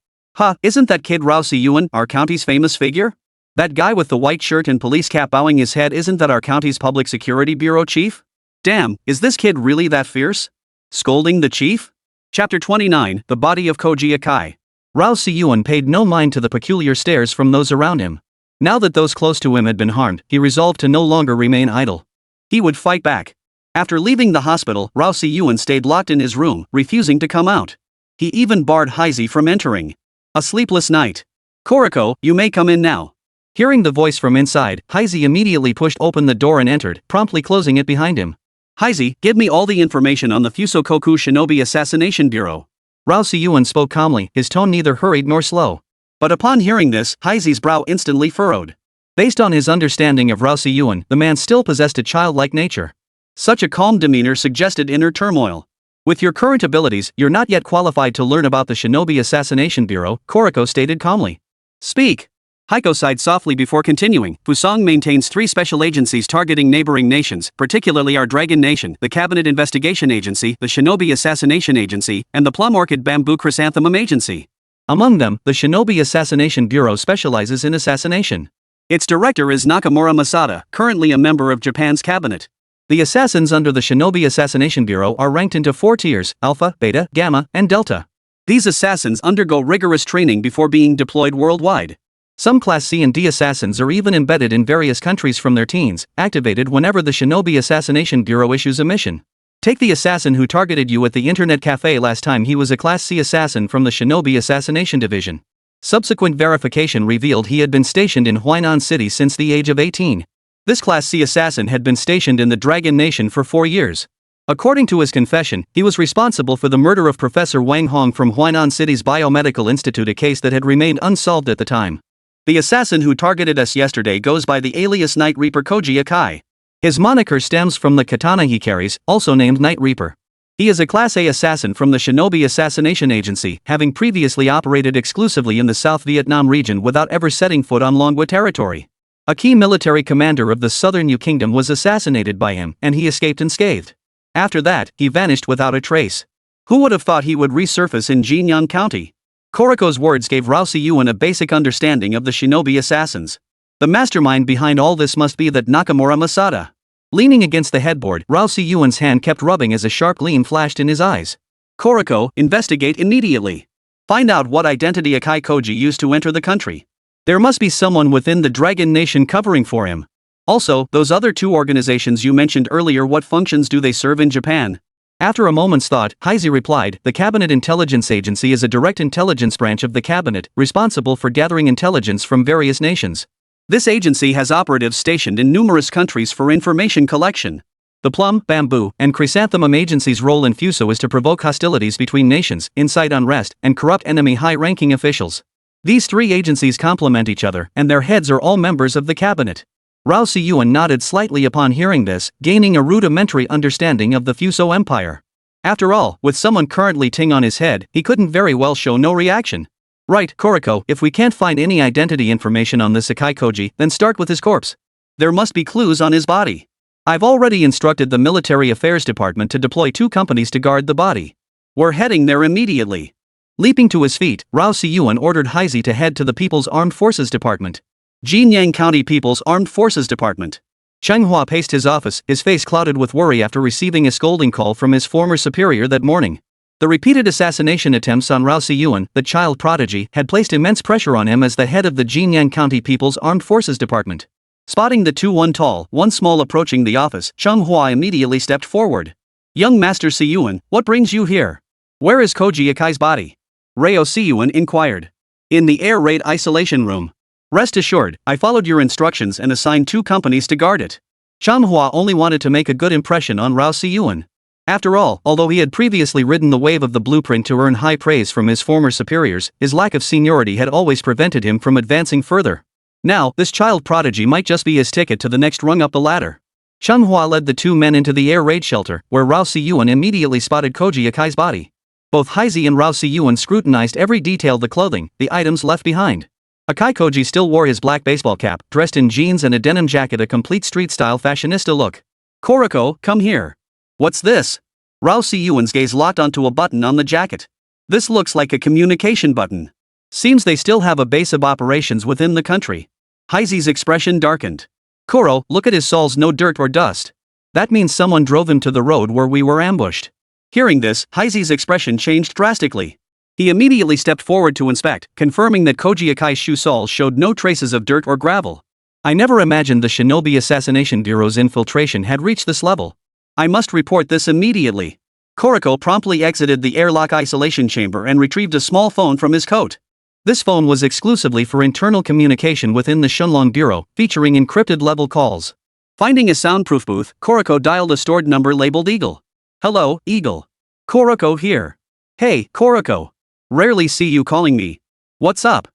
Isn't that kid Rao Siyuan, our county's famous figure? That guy with the white shirt and police cap bowing his head, isn't that our county's public security bureau chief? Damn, is this kid really that fierce? Scolding the chief? Chapter 29, The Body of Koji Akai. Rao Siyuan paid no mind to the peculiar stares from those around him. Now that those close to him had been harmed, he resolved to no longer remain idle. He would fight back. After leaving the hospital, Rao Siyuan stayed locked in his room, refusing to come out. He even barred Haizi from entering. A sleepless night. Koriko, you may come in now. Hearing the voice from inside, Haizi immediately pushed open the door and entered, promptly closing it behind him. Haizi, give me all the information on the Fusokoku Shinobi Assassination Bureau. Rao Siyuan spoke calmly, his tone neither hurried nor slow. But upon hearing this, Haizi's brow instantly furrowed. Based on his understanding of Rao Siyuan, the man still possessed a childlike nature. Such a calm demeanor suggested inner turmoil. With your current abilities, you're not yet qualified to learn about the Shinobi Assassination Bureau, Koriko stated calmly. Speak. Heiko sighed softly before continuing. Fusang maintains 3 special agencies targeting neighboring nations, particularly our Dragon Nation, the Cabinet Investigation Agency, the Shinobi Assassination Agency, and the Plum Orchid Bamboo Chrysanthemum Agency. Among them, the Shinobi Assassination Bureau specializes in assassination. Its director is Nakamura Masada, currently a member of Japan's cabinet. The assassins under the Shinobi Assassination Bureau are ranked into 4 tiers: Alpha, Beta, Gamma, and Delta. These assassins undergo rigorous training before being deployed worldwide. Some Class C and D assassins are even embedded in various countries from their teens, activated whenever the Shinobi Assassination Bureau issues a mission. Take the assassin who targeted you at the internet cafe last time. He was a Class C assassin from the Shinobi Assassination Division. Subsequent verification revealed he had been stationed in Huainan City since the age of 18. This Class C assassin had been stationed in the Dragon Nation for 4 years. According to his confession, he was responsible for the murder of Professor Wang Hong from Huainan City's Biomedical Institute, a case that had remained unsolved at the time. The assassin who targeted us yesterday goes by the alias Night Reaper Koji Akai. His moniker stems from the katana he carries, also named Night Reaper. He is a Class A assassin from the Shinobi Assassination Agency, having previously operated exclusively in the South Vietnam region without ever setting foot on Longwa territory. A key military commander of the Southern Yu Kingdom was assassinated by him, and he escaped unscathed. After that, he vanished without a trace. Who would have thought he would resurface in Jinyang County? Koriko's words gave Rao Siyuan a basic understanding of the Shinobi assassins. The mastermind behind all this must be that Nakamura Masada. Leaning against the headboard, Rao Siyuan's hand kept rubbing as a sharp gleam flashed in his eyes. Koriko, investigate immediately. Find out what identity Akai Koji used to enter the country. There must be someone within the Dragon Nation covering for him. Also, those other two organizations you mentioned earlier, what functions do they serve in Japan? After a moment's thought, Heisey replied, the Cabinet Intelligence Agency is a direct intelligence branch of the cabinet, responsible for gathering intelligence from various nations. This agency has operatives stationed in numerous countries for information collection. The Plum, Bamboo, and Chrysanthemum Agency's role in FUSO is to provoke hostilities between nations, incite unrest, and corrupt enemy high-ranking officials. These three agencies complement each other, and their heads are all members of the cabinet. Rao Siyuan nodded slightly upon hearing this, gaining a rudimentary understanding of the Fuso Empire. After all, with someone currently ting on his head, he couldn't very well show no reaction. Right, Koriko, if we can't find any identity information on this Akai Koji, then start with his corpse. There must be clues on his body. I've already instructed the Military Affairs Department to deploy 2 companies to guard the body. We're heading there immediately. Leaping to his feet, Rao Siyuan ordered Heisey to head to the People's Armed Forces Department. Jinyang County People's Armed Forces Department. Changhua paced his office, his face clouded with worry after receiving a scolding call from his former superior that morning. The repeated assassination attempts on Rao Siyuan, the child prodigy, had placed immense pressure on him as the head of the Jinyang County People's Armed Forces Department. Spotting the 2, one tall, one small approaching the office, Changhua immediately stepped forward. Young Master Siyuan, what brings you here? Where is Koji Akai's body? Rao Siyuan inquired. In the air raid isolation room. Rest assured, I followed your instructions and assigned 2 companies to guard it. Changhua only wanted to make a good impression on Rao Siyuan. After all, although he had previously ridden the wave of the blueprint to earn high praise from his former superiors, his lack of seniority had always prevented him from advancing further. Now, this child prodigy might just be his ticket to the next rung up the ladder. Changhua led the 2 men into the air raid shelter, where Rao Siyuan immediately spotted Koji Akai's body. Both Heisey and Rao Siyuan scrutinized every detail, the clothing, the items left behind. Akai Koji still wore his black baseball cap, dressed in jeans and a denim jacket, a complete street-style fashionista look. Koriko, come here. What's this? Rao Siyuan's gaze locked onto a button on the jacket. This looks like a communication button. Seems they still have a base of operations within the country. Heisey's expression darkened. Koro, look at his soles, no dirt or dust. That means someone drove him to the road where we were ambushed. Hearing this, Heisey's expression changed drastically. He immediately stepped forward to inspect, confirming that Koji Akai's shoe soles showed no traces of dirt or gravel. I never imagined the Shinobi Assassination Bureau's infiltration had reached this level. I must report this immediately. Koriko promptly exited the airlock isolation chamber and retrieved a small phone from his coat. This phone was exclusively for internal communication within the Shunlong Bureau, featuring encrypted level calls. Finding a soundproof booth, Koriko dialed a stored number labeled Eagle. Hello, Eagle. Koriko here. Hey, Koriko. Rarely see you calling me. What's up?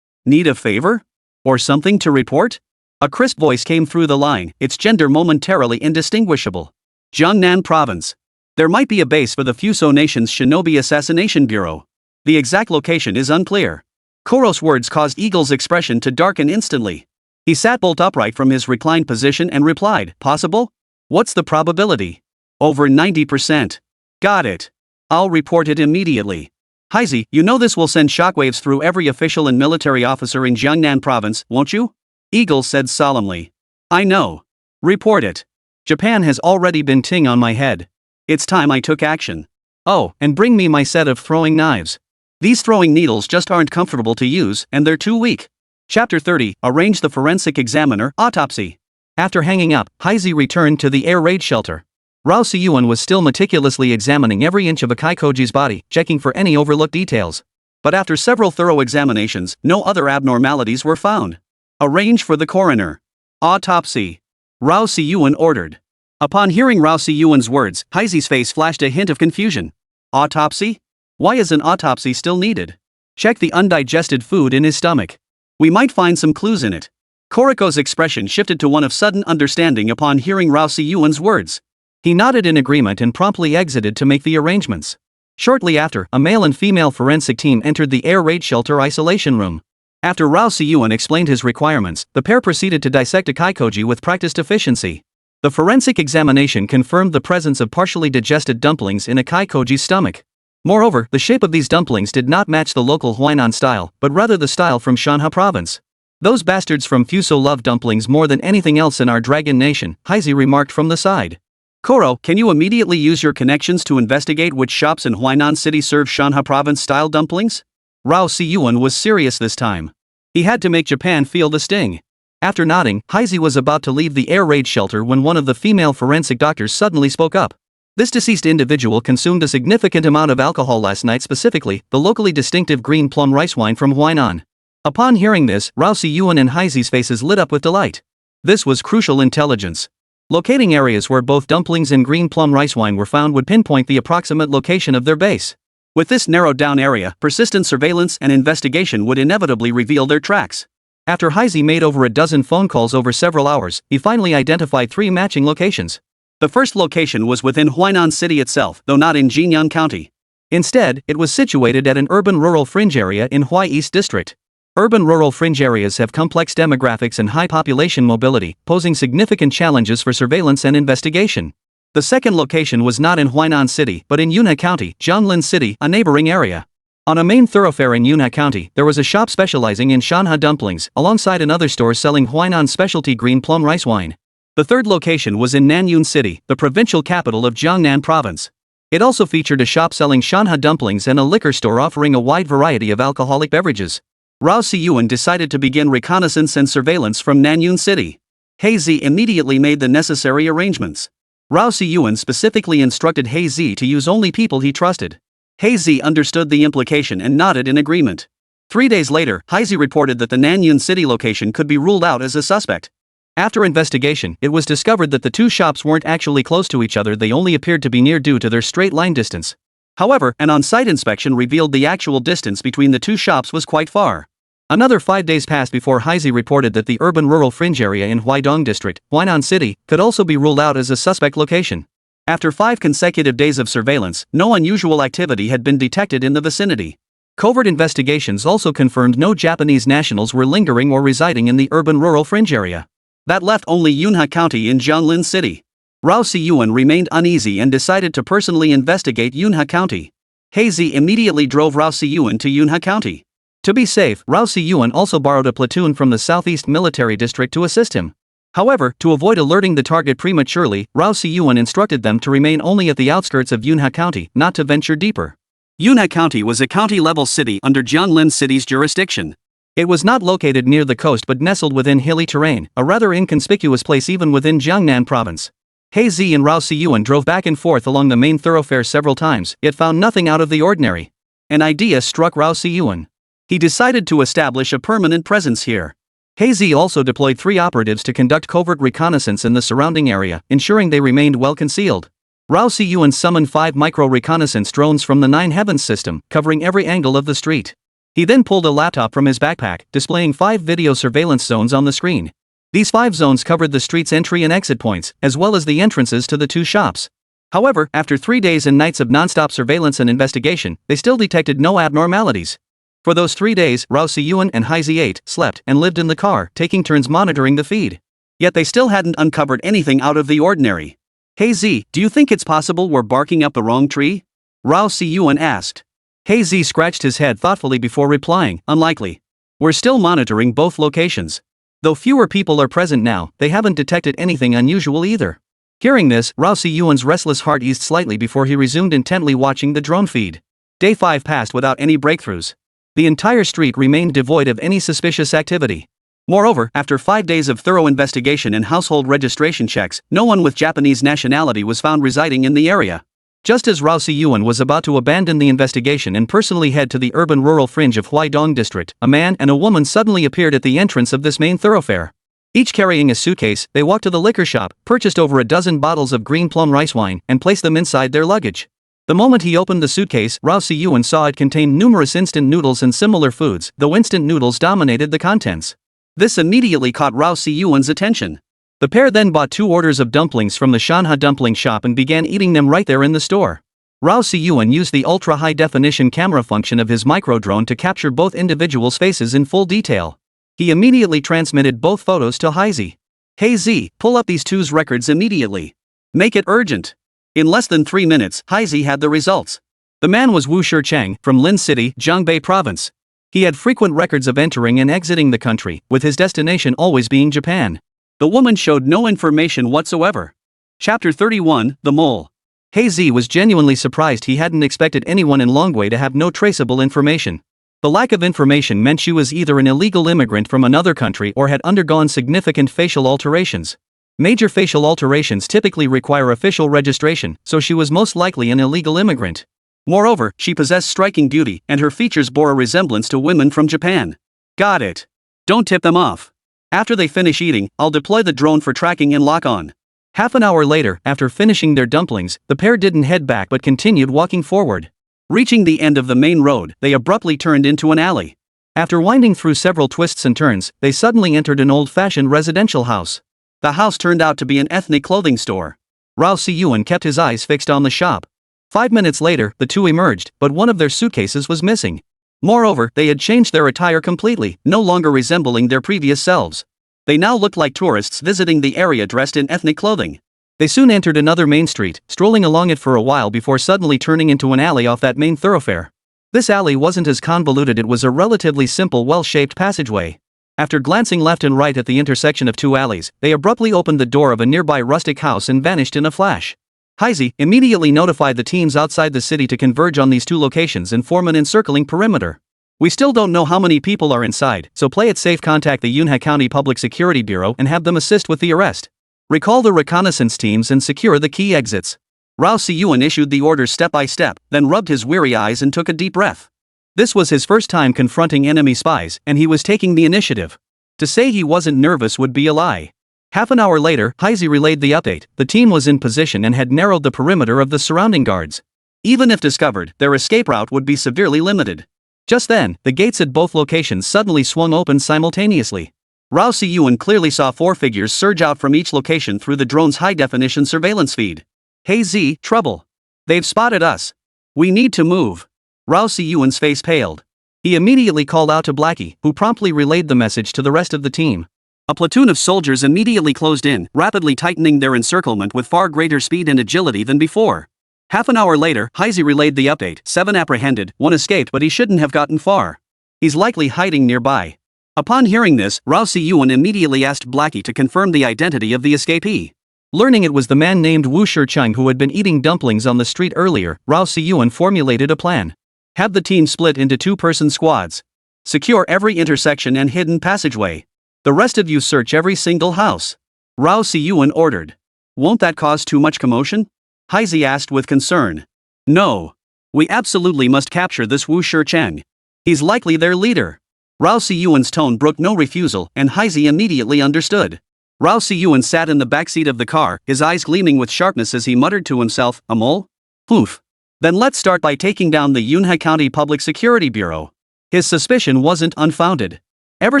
Need a favor? Or something to report? A crisp voice came through the line, its gender momentarily indistinguishable. Jiangnan Province. There might be a base for the Fuso Nation's Shinobi Assassination Bureau. The exact location is unclear. Koro's words caused Eagle's expression to darken instantly. He sat bolt upright from his reclined position and replied, possible? What's the probability? Over 90%. Got it. I'll report it immediately. Heisey, you know this will send shockwaves through every official and military officer in Jiangnan Province, won't you? Eagle said solemnly. I know. Report it. Japan has already been ting on my head. It's time I took action. Oh, and bring me my set of throwing knives. These throwing needles just aren't comfortable to use, and they're too weak. Chapter 30, Arrange the Forensic Examiner, Autopsy. After hanging up, Heisey returned to the air raid shelter. Rao Siyuan was still meticulously examining every inch of Akai Koji's body, checking for any overlooked details. But after several thorough examinations, no other abnormalities were found. Arrange for the coroner. Autopsy. Rao Siyuan ordered. Upon hearing Rao Siyuan's words, Heisey's face flashed a hint of confusion. Autopsy? Why is an autopsy still needed? Check the undigested food in his stomach. We might find some clues in it. Koriko's expression shifted to one of sudden understanding upon hearing Rao Siyuan's words. He nodded in agreement and promptly exited to make the arrangements. Shortly after, a male and female forensic team entered the air raid shelter isolation room. After Rao Siyuan explained his requirements, the pair proceeded to dissect Akai Koji with practiced efficiency. The forensic examination confirmed the presence of partially digested dumplings in Akai Koji's stomach. Moreover, the shape of these dumplings did not match the local Huainan style, but rather the style from Shanha province. Those bastards from Fuso love dumplings more than anything else in our Dragon Nation, Heisey remarked from the side. Koro, can you immediately use your connections to investigate which shops in Huainan City serve Shanha province-style dumplings? Rao Siyuan was serious this time. He had to make Japan feel the sting. After nodding, Heisey was about to leave the air raid shelter when one of the female forensic doctors suddenly spoke up. This deceased individual consumed a significant amount of alcohol last night, specifically the locally distinctive green plum rice wine from Huainan. Upon hearing this, Rao Si-yuan and Heisey's faces lit up with delight. This was crucial intelligence. Locating areas where both dumplings and green plum rice wine were found would pinpoint the approximate location of their base. With this narrowed down area, persistent surveillance and investigation would inevitably reveal their tracks. After Heisey made over a dozen phone calls over several hours, he finally identified 3 matching locations. The first location was within Huainan City itself, though not in Jinyan County. Instead, it was situated at an urban-rural fringe area in Hua East District. Urban-rural fringe areas have complex demographics and high population mobility, posing significant challenges for surveillance and investigation. The second location was not in Huainan City but in Yunhe County, Jianglin City, a neighboring area. On a main thoroughfare in Yunhe County, there was a shop specializing in Shanha dumplings, alongside another store selling Huainan specialty green plum rice wine. The third location was in Nanyun City, the provincial capital of Jiangnan Province. It also featured a shop selling Shanha dumplings and a liquor store offering a wide variety of alcoholic beverages. Rao Si-yuan decided to begin reconnaissance and surveillance from Nanyun City. Heisey immediately made the necessary arrangements. Rao Si-yuan specifically instructed Heisey to use only people he trusted. Heisey understood the implication and nodded in agreement. 3 days later, Heisey reported that the Nanyun City location could be ruled out as a suspect. After investigation, it was discovered that the 2 shops weren't actually close to each other, they only appeared to be near due to their straight line distance. However, an on-site inspection revealed the actual distance between the 2 shops was quite far. Another 5 days passed before Heisey reported that the urban-rural fringe area in Huaidong District, Huainan City, could also be ruled out as a suspect location. After 5 consecutive days of surveillance, no unusual activity had been detected in the vicinity. Covert investigations also confirmed no Japanese nationals were lingering or residing in the urban-rural fringe area. That left only Yunhe County in Jianglin City. Rao Si-yuan remained uneasy and decided to personally investigate Yunhe County. Heisey immediately drove Rao Si-yuan to Yunhe County. To be safe, Rao Si-yuan also borrowed a platoon from the Southeast Military District to assist him. However, to avoid alerting the target prematurely, Rao Si-yuan instructed them to remain only at the outskirts of Yunhe County, not to venture deeper. Yunhe County was a county-level city under Jianglin City's jurisdiction. It was not located near the coast but nestled within hilly terrain, a rather inconspicuous place even within Jiangnan Province. Heisey and Rao Si-yuan drove back and forth along the main thoroughfare several times, yet found nothing out of the ordinary. An idea struck Rao Si-yuan. He decided to establish a permanent presence here. Heisey also deployed 3 operatives to conduct covert reconnaissance in the surrounding area, ensuring they remained well concealed. Rao Si-yuan summoned 5 micro-reconnaissance drones from the 9 Heavens system, covering every angle of the street. He then pulled a laptop from his backpack, displaying 5 video surveillance zones on the screen. These 5 zones covered the street's entry and exit points, as well as the entrances to the 2 shops. However, after 3 days and nights of non-stop surveillance and investigation, they still detected no abnormalities. For those 3 days, Rao Si-yuan and Heisey ate, slept, and lived in the car, taking turns monitoring the feed. Yet they still hadn't uncovered anything out of the ordinary. Heisey, do you think it's possible we're barking up the wrong tree? Rao Si-yuan asked. Heisey scratched his head thoughtfully before replying, unlikely. We're still monitoring both locations. Though fewer people are present now, they haven't detected anything unusual either. Hearing this, Rao Si-yuan's restless heart eased slightly before he resumed intently watching the drone feed. Day 5 passed without any breakthroughs. The entire street remained devoid of any suspicious activity. Moreover, after 5 days of thorough investigation and household registration checks, no one with Japanese nationality was found residing in the area. Just as Rao Si-yuan was about to abandon the investigation and personally head to the urban-rural fringe of Huaidong District, a man and a woman suddenly appeared at the entrance of this main thoroughfare. Each carrying a suitcase, they walked to the liquor shop, purchased over a dozen bottles of green plum rice wine, and placed them inside their luggage. The moment he opened the suitcase, Rao Si-yuan saw it contained numerous instant noodles and similar foods, though instant noodles dominated the contents. This immediately caught Rao Si-yuan's attention. The pair then bought 2 orders of dumplings from the Shanha dumpling shop and began eating them right there in the store. Rao Si-yuan used the ultra-high-definition camera function of his micro-drone to capture both individuals' faces in full detail. He immediately transmitted both photos to Heisey. Heisey, pull up these 2's records immediately. Make it urgent. In less than 3 minutes, Heisey had the results. The man was Wu Shicheng, from Lin City, Jiangbei Province. He had frequent records of entering and exiting the country, with his destination always being Japan. The woman showed no information whatsoever. Chapter 31, The Mole. Heisey was genuinely surprised. He hadn't expected anyone in Longwei to have no traceable information. The lack of information meant she was either an illegal immigrant from another country or had undergone significant facial alterations. Major facial alterations typically require official registration, so she was most likely an illegal immigrant. Moreover, she possessed striking beauty, and her features bore a resemblance to women from Japan. Got it. Don't tip them off. After they finish eating, I'll deploy the drone for tracking and lock-on. Half an hour later, after finishing their dumplings, the pair didn't head back but continued walking forward. Reaching the end of the main road, they abruptly turned into an alley. After winding through several twists and turns, they suddenly entered an old-fashioned residential house. The house turned out to be an ethnic clothing store. Rao Si-yuan kept his eyes fixed on the shop. 5 minutes later, the two emerged, but one of their suitcases was missing. Moreover, they had changed their attire completely, no longer resembling their previous selves. They now looked like tourists visiting the area dressed in ethnic clothing. They soon entered another main street, strolling along it for a while before suddenly turning into an alley off that main thoroughfare. This alley wasn't as convoluted, it was a relatively simple, well-shaped passageway. After glancing left and right at the intersection of two alleys, they abruptly opened the door of a nearby rustic house and vanished in a flash. Heisey immediately notified the teams outside the city to converge on these two locations and form an encircling perimeter. We still don't know how many people are inside, so play it safe. Contact the Yunhai County Public Security Bureau and have them assist with the arrest. Recall the reconnaissance teams and secure the key exits. Rao Si-yuan issued the orders step by step, then rubbed his weary eyes and took a deep breath. This was his first time confronting enemy spies, and he was taking the initiative. To say he wasn't nervous would be a lie. Half an hour later, Heisey relayed the update. The team was in position and had narrowed the perimeter of the surrounding guards. Even if discovered, their escape route would be severely limited. Just then, the gates at both locations suddenly swung open simultaneously. Rao Si-yuan clearly saw 4 figures surge out from each location through the drone's high-definition surveillance feed. Hey Z, trouble. They've spotted us. We need to move. Rao Si-yuan's face paled. He immediately called out to Blackie, who promptly relayed the message to the rest of the team. A platoon of soldiers immediately closed in, rapidly tightening their encirclement with far greater speed and agility than before. Half an hour later, Heisey relayed the update. 7 apprehended, 1 escaped, but he shouldn't have gotten far. He's likely hiding nearby. Upon hearing this, Rao Si-yuan immediately asked Blackie to confirm the identity of the escapee. Learning it was the man named Wu Shicheng who had been eating dumplings on the street earlier, Rao Si-yuan formulated a plan. Have the team split into 2-person squads. Secure every intersection and hidden passageway. The rest of you search every single house. Rao Si-yuan ordered. Won't that cause too much commotion? Heisey asked with concern. No. We absolutely must capture this Wu Shicheng. He's likely their leader. Rao Si-yuan's tone brooked no refusal, and Heisey immediately understood. Rao Si-yuan sat in the backseat of the car, his eyes gleaming with sharpness as he muttered to himself, a mole? Poof. Then let's start by taking down the Yunhai County Public Security Bureau. His suspicion wasn't unfounded. Ever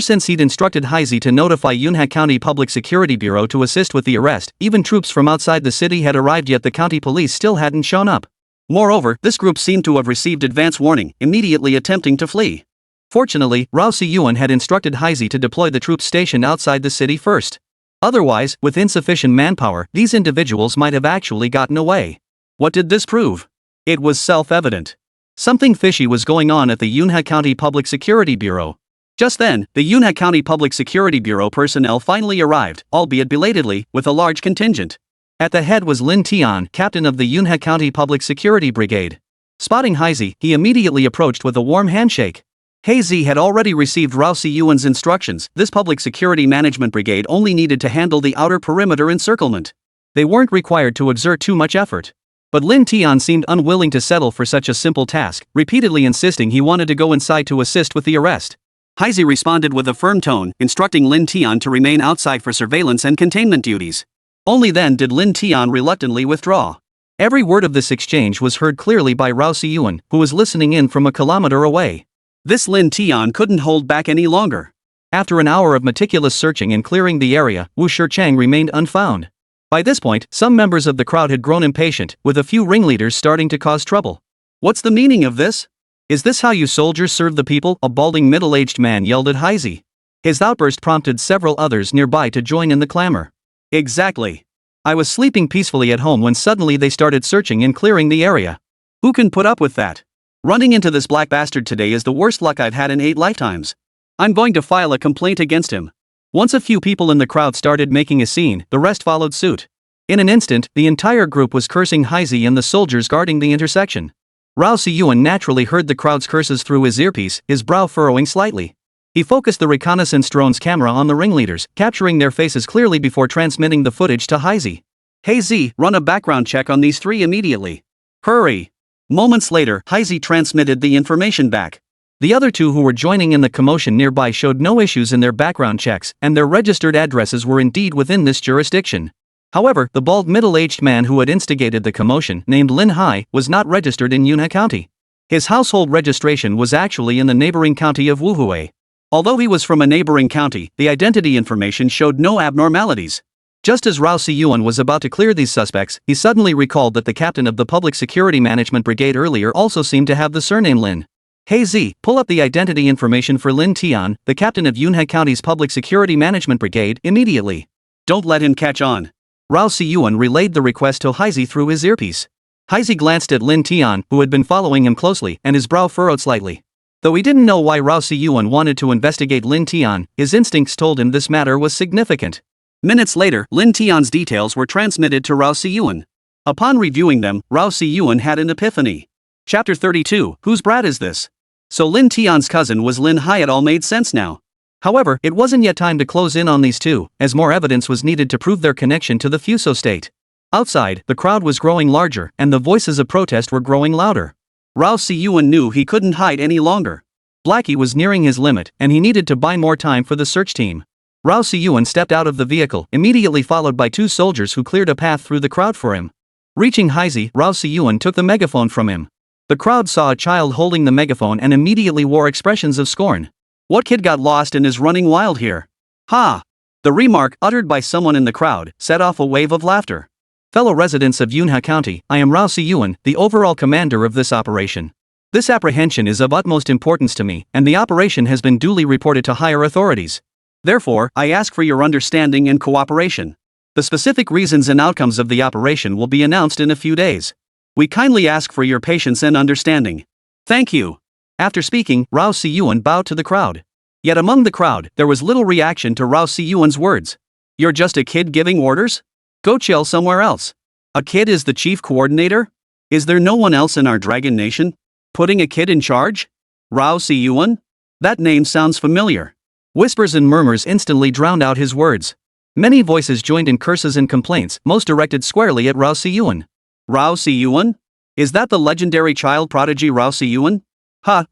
since he'd instructed Heisey to notify Yunhai County Public Security Bureau to assist with the arrest, even troops from outside the city had arrived, yet the county police still hadn't shown up. Moreover, this group seemed to have received advance warning, immediately attempting to flee. Fortunately, Rao Si-yuan had instructed Heisey to deploy the troops stationed outside the city first. Otherwise, with insufficient manpower, these individuals might have actually gotten away. What did this prove? It was self-evident. Something fishy was going on at the Yunhai County Public Security Bureau. Just then, the Yunhai County Public Security Bureau personnel finally arrived, albeit belatedly, with a large contingent. At the head was Lin Tian, captain of the Yunhai County Public Security Brigade. Spotting Heisey, he immediately approached with a warm handshake. Heisey had already received Rao Si-yuan's instructions. This Public Security Management Brigade only needed to handle the outer perimeter encirclement. They weren't required to exert too much effort. But Lin Tian seemed unwilling to settle for such a simple task, repeatedly insisting he wanted to go inside to assist with the arrest. Heisey responded with a firm tone, instructing Lin Tian to remain outside for surveillance and containment duties. Only then did Lin Tian reluctantly withdraw. Every word of this exchange was heard clearly by Rao Si-yuan, who was listening in from a kilometer away. This Lin Tian couldn't hold back any longer. After an hour of meticulous searching and clearing the area, Wu Shicheng remained unfound. By this point, some members of the crowd had grown impatient, with a few ringleaders starting to cause trouble. What's the meaning of this? Is this how you soldiers serve the people? A balding middle-aged man yelled at Heisey. His outburst prompted several others nearby to join in the clamor. Exactly. I was sleeping peacefully at home when suddenly they started searching and clearing the area. Who can put up with that? Running into this black bastard today is the worst luck I've had in 8 lifetimes. I'm going to file a complaint against him. Once a few people in the crowd started making a scene, the rest followed suit. In an instant, the entire group was cursing Heisey and the soldiers guarding the intersection. Rao Si-yuan naturally heard the crowd's curses through his earpiece, his brow furrowing slightly. He focused the reconnaissance drone's camera on the ringleaders, capturing their faces clearly before transmitting the footage to Heisey. Hey Z, run a background check on these three immediately. Hurry. Moments later, Heisey transmitted the information back. The other two who were joining in the commotion nearby showed no issues in their background checks, and their registered addresses were indeed within this jurisdiction. However, the bald middle-aged man who had instigated the commotion, named Lin Hai, was not registered in Yunhe County. His household registration was actually in the neighboring county of Wuhui. Although he was from a neighboring county, the identity information showed no abnormalities. Just as Rao Si-yuan was about to clear these suspects, he suddenly recalled that the captain of the Public Security Management Brigade earlier also seemed to have the surname Lin. Hey Z, pull up the identity information for Lin Tian, the captain of Yunhe County's Public Security Management Brigade, immediately. Don't let him catch on. Rao Si-yuan relayed the request to Heisey through his earpiece. Heisey glanced at Lin Tian, who had been following him closely, and his brow furrowed slightly. Though he didn't know why Rao Si-yuan wanted to investigate Lin Tian, his instincts told him this matter was significant. Minutes later, Lin Tian's details were transmitted to Rao Si-yuan. Upon reviewing them, Rao Si-yuan had an epiphany. Chapter 32, Whose brat is this? So Lin Tian's cousin was Lin Hai. It all made sense now. However, it wasn't yet time to close in on these two, as more evidence was needed to prove their connection to the Fuso state. Outside, the crowd was growing larger, and the voices of protest were growing louder. Rao Si-yuan knew he couldn't hide any longer. Blackie was nearing his limit, and he needed to buy more time for the search team. Rao Si-yuan stepped out of the vehicle, immediately followed by two soldiers who cleared a path through the crowd for him. Reaching Heisey, Rao Si-yuan took the megaphone from him. The crowd saw a child holding the megaphone and immediately wore expressions of scorn. What kid got lost and is running wild here? Ha! The remark, uttered by someone in the crowd, set off a wave of laughter. Fellow residents of Yunhe County, I am Rao Si-yuan, the overall commander of this operation. This apprehension is of utmost importance to me, and the operation has been duly reported to higher authorities. Therefore, I ask for your understanding and cooperation. The specific reasons and outcomes of the operation will be announced in a few days. We kindly ask for your patience and understanding. Thank you. After speaking, Rao Si-yuan bowed to the crowd. Yet among the crowd, there was little reaction to Rao Si-yuan's words. You're just a kid giving orders? Go chill somewhere else. A kid is the chief coordinator? Is there no one else in our Dragon Nation? Putting a kid in charge? Rao Si-yuan? That name sounds familiar. Whispers and murmurs instantly drowned out his words. Many voices joined in curses and complaints, most directed squarely at Rao Si-yuan. Rao Si-yuan? Is that the legendary child prodigy Rao Si-yuan?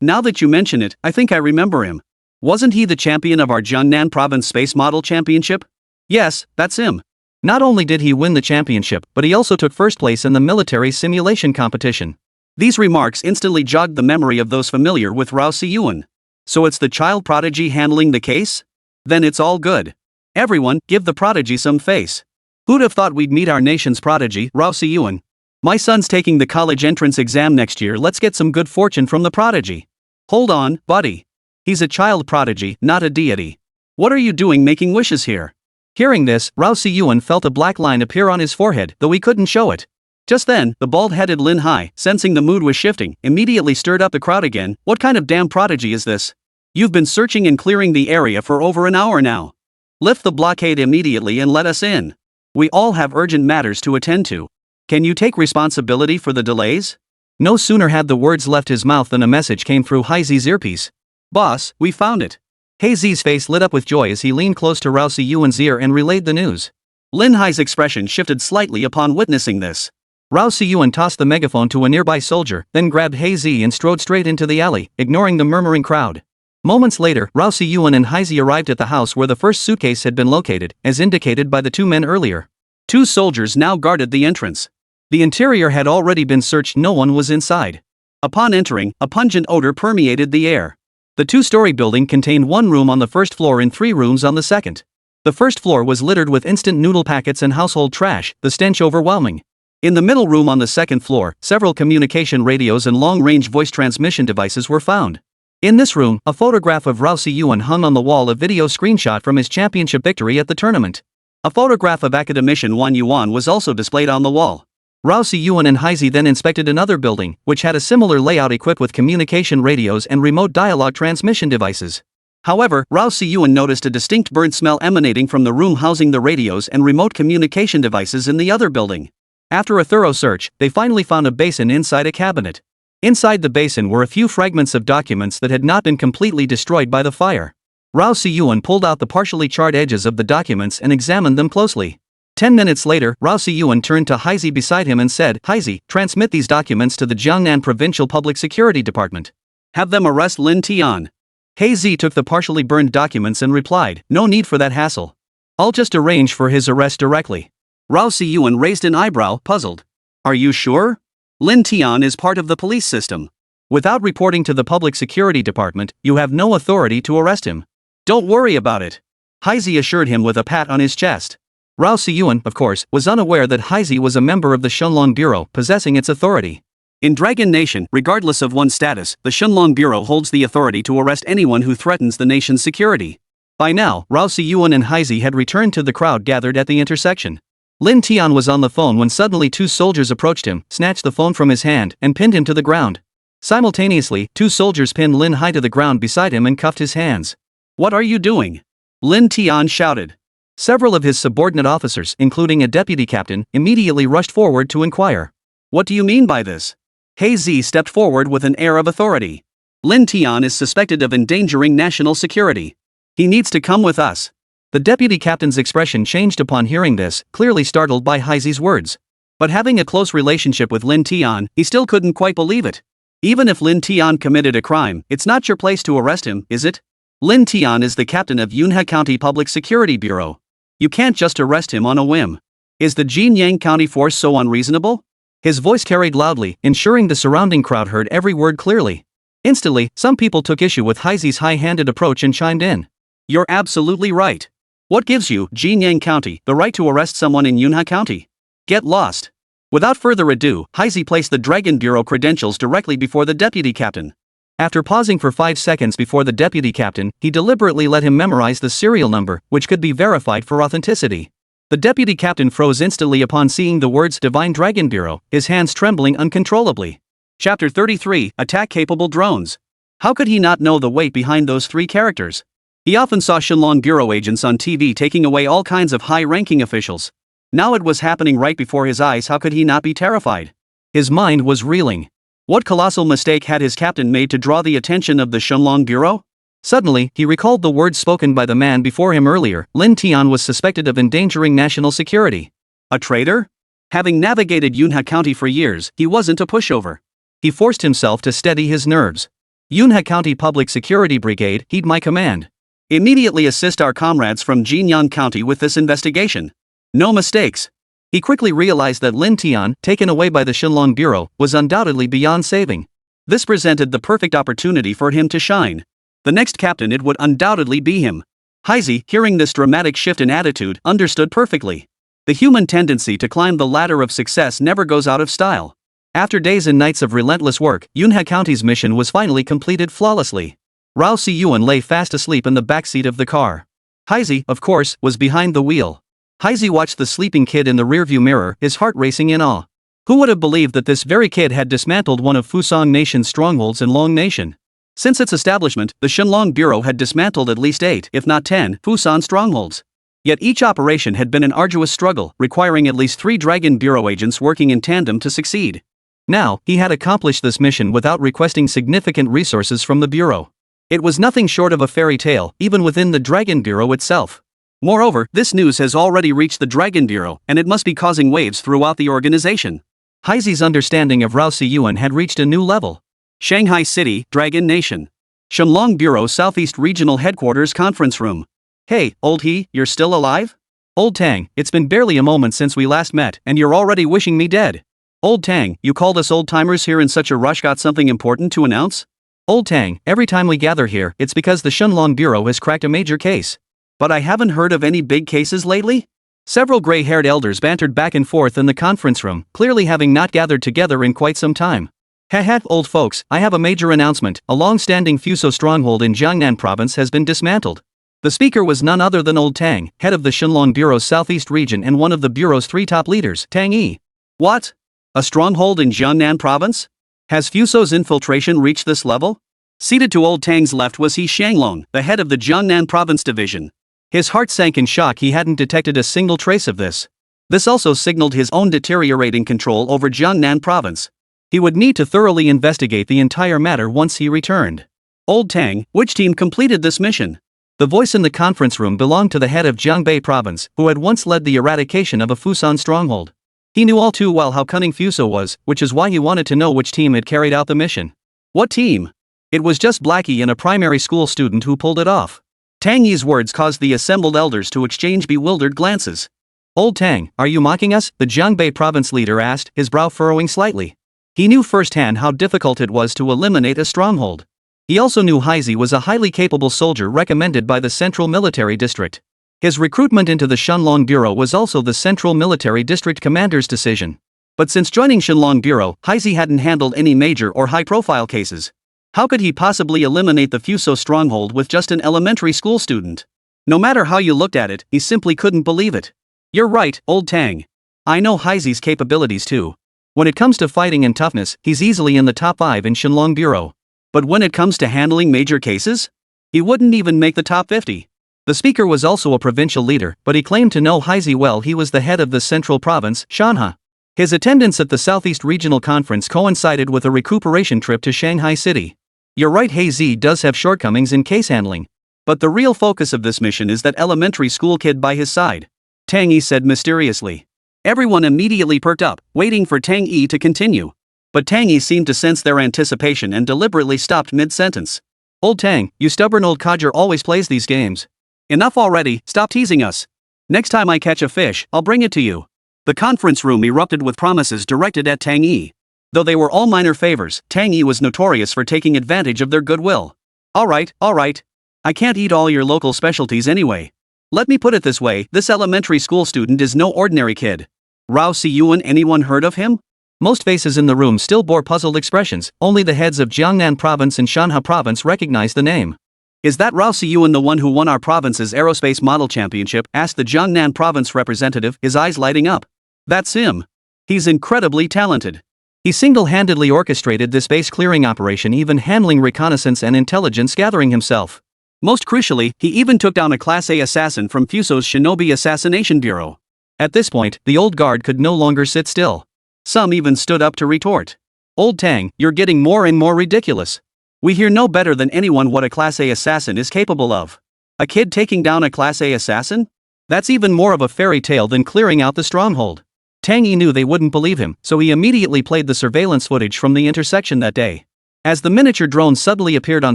Now that you mention it, I think I remember him. Wasn't he the champion of our Jiangnan Province Space Model Championship? Yes, that's him. Not only did he win the championship, but he also took first place in the military simulation competition. These remarks instantly jogged the memory of those familiar with Rao Si-yuan. So it's the child prodigy handling the case? Then it's all good. Everyone, give the prodigy some face. Who'd have thought we'd meet our nation's prodigy, Rao Si-yuan? My son's taking the college entrance exam next year. Let's get some good fortune from the prodigy. Hold on, buddy. He's a child prodigy, not a deity. What are you doing making wishes here? Hearing this, Rao Si-yuan felt a black line appear on his forehead, though he couldn't show it. Just then, the bald-headed Lin Hai, sensing the mood was shifting, immediately stirred up the crowd again. What kind of damn prodigy is this? You've been searching and clearing the area for over an hour now. Lift the blockade immediately and let us in. We all have urgent matters to attend to. Can you take responsibility for the delays? No sooner had the words left his mouth than a message came through Heisey's earpiece. Boss, we found it. Heisey's face lit up with joy as he leaned close to Rao Si-yuan's ear and relayed the news. Lin Hai's expression shifted slightly upon witnessing this. Rao Si-yuan tossed the megaphone to a nearby soldier, then grabbed Heisey and strode straight into the alley, ignoring the murmuring crowd. Moments later, Rao Si-yuan and Heisey arrived at the house where the first suitcase had been located, as indicated by the two men earlier. Two soldiers now guarded the entrance. The interior had already been searched. No one was inside. Upon entering, a pungent odor permeated the air. The two-story building contained one room on the first floor and 3 rooms on the second. The first floor was littered with instant noodle packets and household trash, the stench overwhelming. In the middle room on the second floor, several communication radios and long-range voice transmission devices were found. In this room, a photograph of Rao Si-yuan hung on the wall, a video screenshot from his championship victory at the tournament. A photograph of academician Wan Yuan was also displayed on the wall. Rao Si-yuan and Heisey then inspected another building, which had a similar layout equipped with communication radios and remote dialogue transmission devices. However, Rao Si-yuan noticed a distinct burnt smell emanating from the room housing the radios and remote communication devices in the other building. After a thorough search, they finally found a basin inside a cabinet. Inside the basin were a few fragments of documents that had not been completely destroyed by the fire. Rao Siyuan pulled out the partially charred edges of the documents and examined them closely. 10 minutes later, Rao Siyuan turned to Haizi beside him and said, "Haizi, transmit these documents to the Jiangnan Provincial Public Security Department. Have them arrest Lin Tian." Haizi took the partially burned documents and replied, "No need for that hassle. I'll just arrange for his arrest directly." Rao Siyuan raised an eyebrow, puzzled. "Are you sure? Lin Tian is part of the police system. Without reporting to the Public Security Department, you have no authority to arrest him." "Don't worry about it," Haizi assured him with a pat on his chest. Rao Siyuan, of course, was unaware that Haizi was a member of the Shunlong Bureau, possessing its authority. In Dragon Nation, regardless of one's status, the Shunlong Bureau holds the authority to arrest anyone who threatens the nation's security. By now, Rao Siyuan and Haizi had returned to the crowd gathered at the intersection. Lin Tian was on the phone when suddenly two soldiers approached him, snatched the phone from his hand, and pinned him to the ground. Simultaneously, two soldiers pinned Lin Hai to the ground beside him and cuffed his hands. "What are you doing?" Lin Tian shouted. Several of his subordinate officers, including a deputy captain, immediately rushed forward to inquire. "What do you mean by this?" Haizi stepped forward with an air of authority. "Lin Tian is suspected of endangering national security. He needs to come with us." The deputy captain's expression changed upon hearing this, clearly startled by Haizi's words. But having a close relationship with Lin Tian, he still couldn't quite believe it. Even if Lin Tian committed a crime, it's not your place to arrest him, is it? Lin Tian is the captain of Yunhe County Public Security Bureau. You can't just arrest him on a whim. Is the Jinyang County force so unreasonable? His voice carried loudly, ensuring the surrounding crowd heard every word clearly. Instantly, some people took issue with Haizi's high-handed approach and chimed in. "You're absolutely right. What gives you, Jinyang County, the right to arrest someone in Yunhe County? Get lost." Without further ado, Haizi placed the Dragon Bureau credentials directly before the deputy captain. After pausing for 5 seconds before the deputy captain, he deliberately let him memorize the serial number, which could be verified for authenticity. The deputy captain froze instantly upon seeing the words Divine Dragon Bureau, his hands trembling uncontrollably. Chapter 33, Attack-Capable Drones. How could he not know the weight behind those 3 characters? He often saw Shenlong Bureau agents on TV taking away all kinds of high-ranking officials. Now it was happening right before his eyes. How could he not be terrified? His mind was reeling. What colossal mistake had his captain made to draw the attention of the Shenlong Bureau? Suddenly, he recalled the words spoken by the man before him earlier. Lin Tian was suspected of endangering national security. A traitor? Having navigated Yunhe County for years, he wasn't a pushover. He forced himself to steady his nerves. Yunhe County Public Security Brigade, heed my command. Immediately assist our comrades from Jinyang County with this investigation. No mistakes. He quickly realized that Lin Tian, taken away by the Shenlong Bureau, was undoubtedly beyond saving. This presented the perfect opportunity for him to shine. The next captain, it would undoubtedly be him. Haizi, hearing this dramatic shift in attitude, understood perfectly. The human tendency to climb the ladder of success never goes out of style. After days and nights of relentless work, Yunhe County's mission was finally completed flawlessly. Rao Siyuan lay fast asleep in the backseat of the car. Haizi, of course, was behind the wheel. Haizi watched the sleeping kid in the rearview mirror, his heart racing in awe. Who would have believed that this very kid had dismantled one of Fusang Nation's strongholds in Long Nation? Since its establishment, the Shenlong Bureau had dismantled at least 8, if not 10, Fusang strongholds. Yet each operation had been an arduous struggle, requiring at least 3 Dragon Bureau agents working in tandem to succeed. Now, he had accomplished this mission without requesting significant resources from the Bureau. It was nothing short of a fairy tale, even within the Dragon Bureau itself. Moreover, this news has already reached the Dragon Bureau, and it must be causing waves throughout the organization. Haizi's understanding of Rao Siyuan had reached a new level. Shanghai City, Dragon Nation. Shenlong Bureau Southeast Regional Headquarters Conference Room. Hey, old he, you're still alive? Old Tang, it's been barely a moment since we last met, and you're already wishing me dead. Old Tang, you called us old-timers here in such a rush. Got something important to announce? Old Tang, every time we gather here, it's because the Shenlong Bureau has cracked a major case. But I haven't heard of any big cases lately? Several gray-haired elders bantered back and forth in the conference room, clearly having not gathered together in quite some time. Haha, old folks, I have a major announcement. A long-standing Fuso stronghold in Jiangnan province has been dismantled. The speaker was none other than Old Tang, head of the Shenlong Bureau's Southeast region and one of the Bureau's 3 top leaders, Tang Yi. What? A stronghold in Jiangnan province? Has Fuso's infiltration reached this level? Seated to Old Tang's left was He Shanglong, the head of the Jiangnan province division. His heart sank in shock. He hadn't detected a single trace of this. This also signaled his own deteriorating control over Jiangnan province. He would need to thoroughly investigate the entire matter once he returned. Old Tang, which team completed this mission? The voice in the conference room belonged to the head of Jiangbei province, who had once led the eradication of a Fusan stronghold. He knew all too well how cunning Fuso was, which is why he wanted to know which team had carried out the mission. What team? It was just Blackie and a primary school student who pulled it off. Tang Yi's words caused the assembled elders to exchange bewildered glances. Old Tang, are you mocking us? The Jiangbei province leader asked, his brow furrowing slightly. He knew firsthand how difficult it was to eliminate a stronghold. He also knew Haizi was a highly capable soldier recommended by the Central Military District. His recruitment into the Shenlong Bureau was also the Central Military District Commander's decision. But since joining Shenlong Bureau, Haizi hadn't handled any major or high-profile cases. How could he possibly eliminate the Fuso stronghold with just an elementary school student? No matter how you looked at it, he simply couldn't believe it. You're right, Old Tang. I know Haizi's capabilities too. When it comes to fighting and toughness, he's easily in the top 5 in Shenlong Bureau. But when it comes to handling major cases? He wouldn't even make the top 50. The speaker was also a provincial leader, but he claimed to know Haizi well. He was the head of the central province, Shanha. His attendance at the Southeast Regional Conference coincided with a recuperation trip to Shanghai City. You're right, Haizi does have shortcomings in case handling. But the real focus of this mission is that elementary school kid by his side. Tang Yi said mysteriously. Everyone immediately perked up, waiting for Tang Yi to continue. But Tang Yi seemed to sense their anticipation and deliberately stopped mid-sentence. Old Tang, you stubborn old codger always plays these games. Enough already, stop teasing us. Next time I catch a fish, I'll bring it to you. The conference room erupted with promises directed at Tang Yi. Though they were all minor favors, Tang Yi was notorious for taking advantage of their goodwill. Alright. I can't eat all your local specialties anyway. Let me put it this way, this elementary school student is no ordinary kid. Rao Siyuan, anyone heard of him? Most faces in the room still bore puzzled expressions, only the heads of Jiangnan province and Shanha province recognized the name. Is that Rao Siyuan, the one who won our province's aerospace model championship? Asked the Jiangnan province representative, his eyes lighting up. That's him. He's incredibly talented. He single-handedly orchestrated this base clearing operation, even handling reconnaissance and intelligence gathering himself. Most crucially, he even took down a Class A assassin from Fuso's Shinobi Assassination Bureau. At this point, the old guard could no longer sit still. Some even stood up to retort. Old Tang, you're getting more and more ridiculous. We here know better than anyone what a Class A assassin is capable of. A kid taking down a Class A assassin? That's even more of a fairy tale than clearing out the stronghold. Tang Yi knew they wouldn't believe him, so he immediately played the surveillance footage from the intersection that day. As the miniature drone suddenly appeared on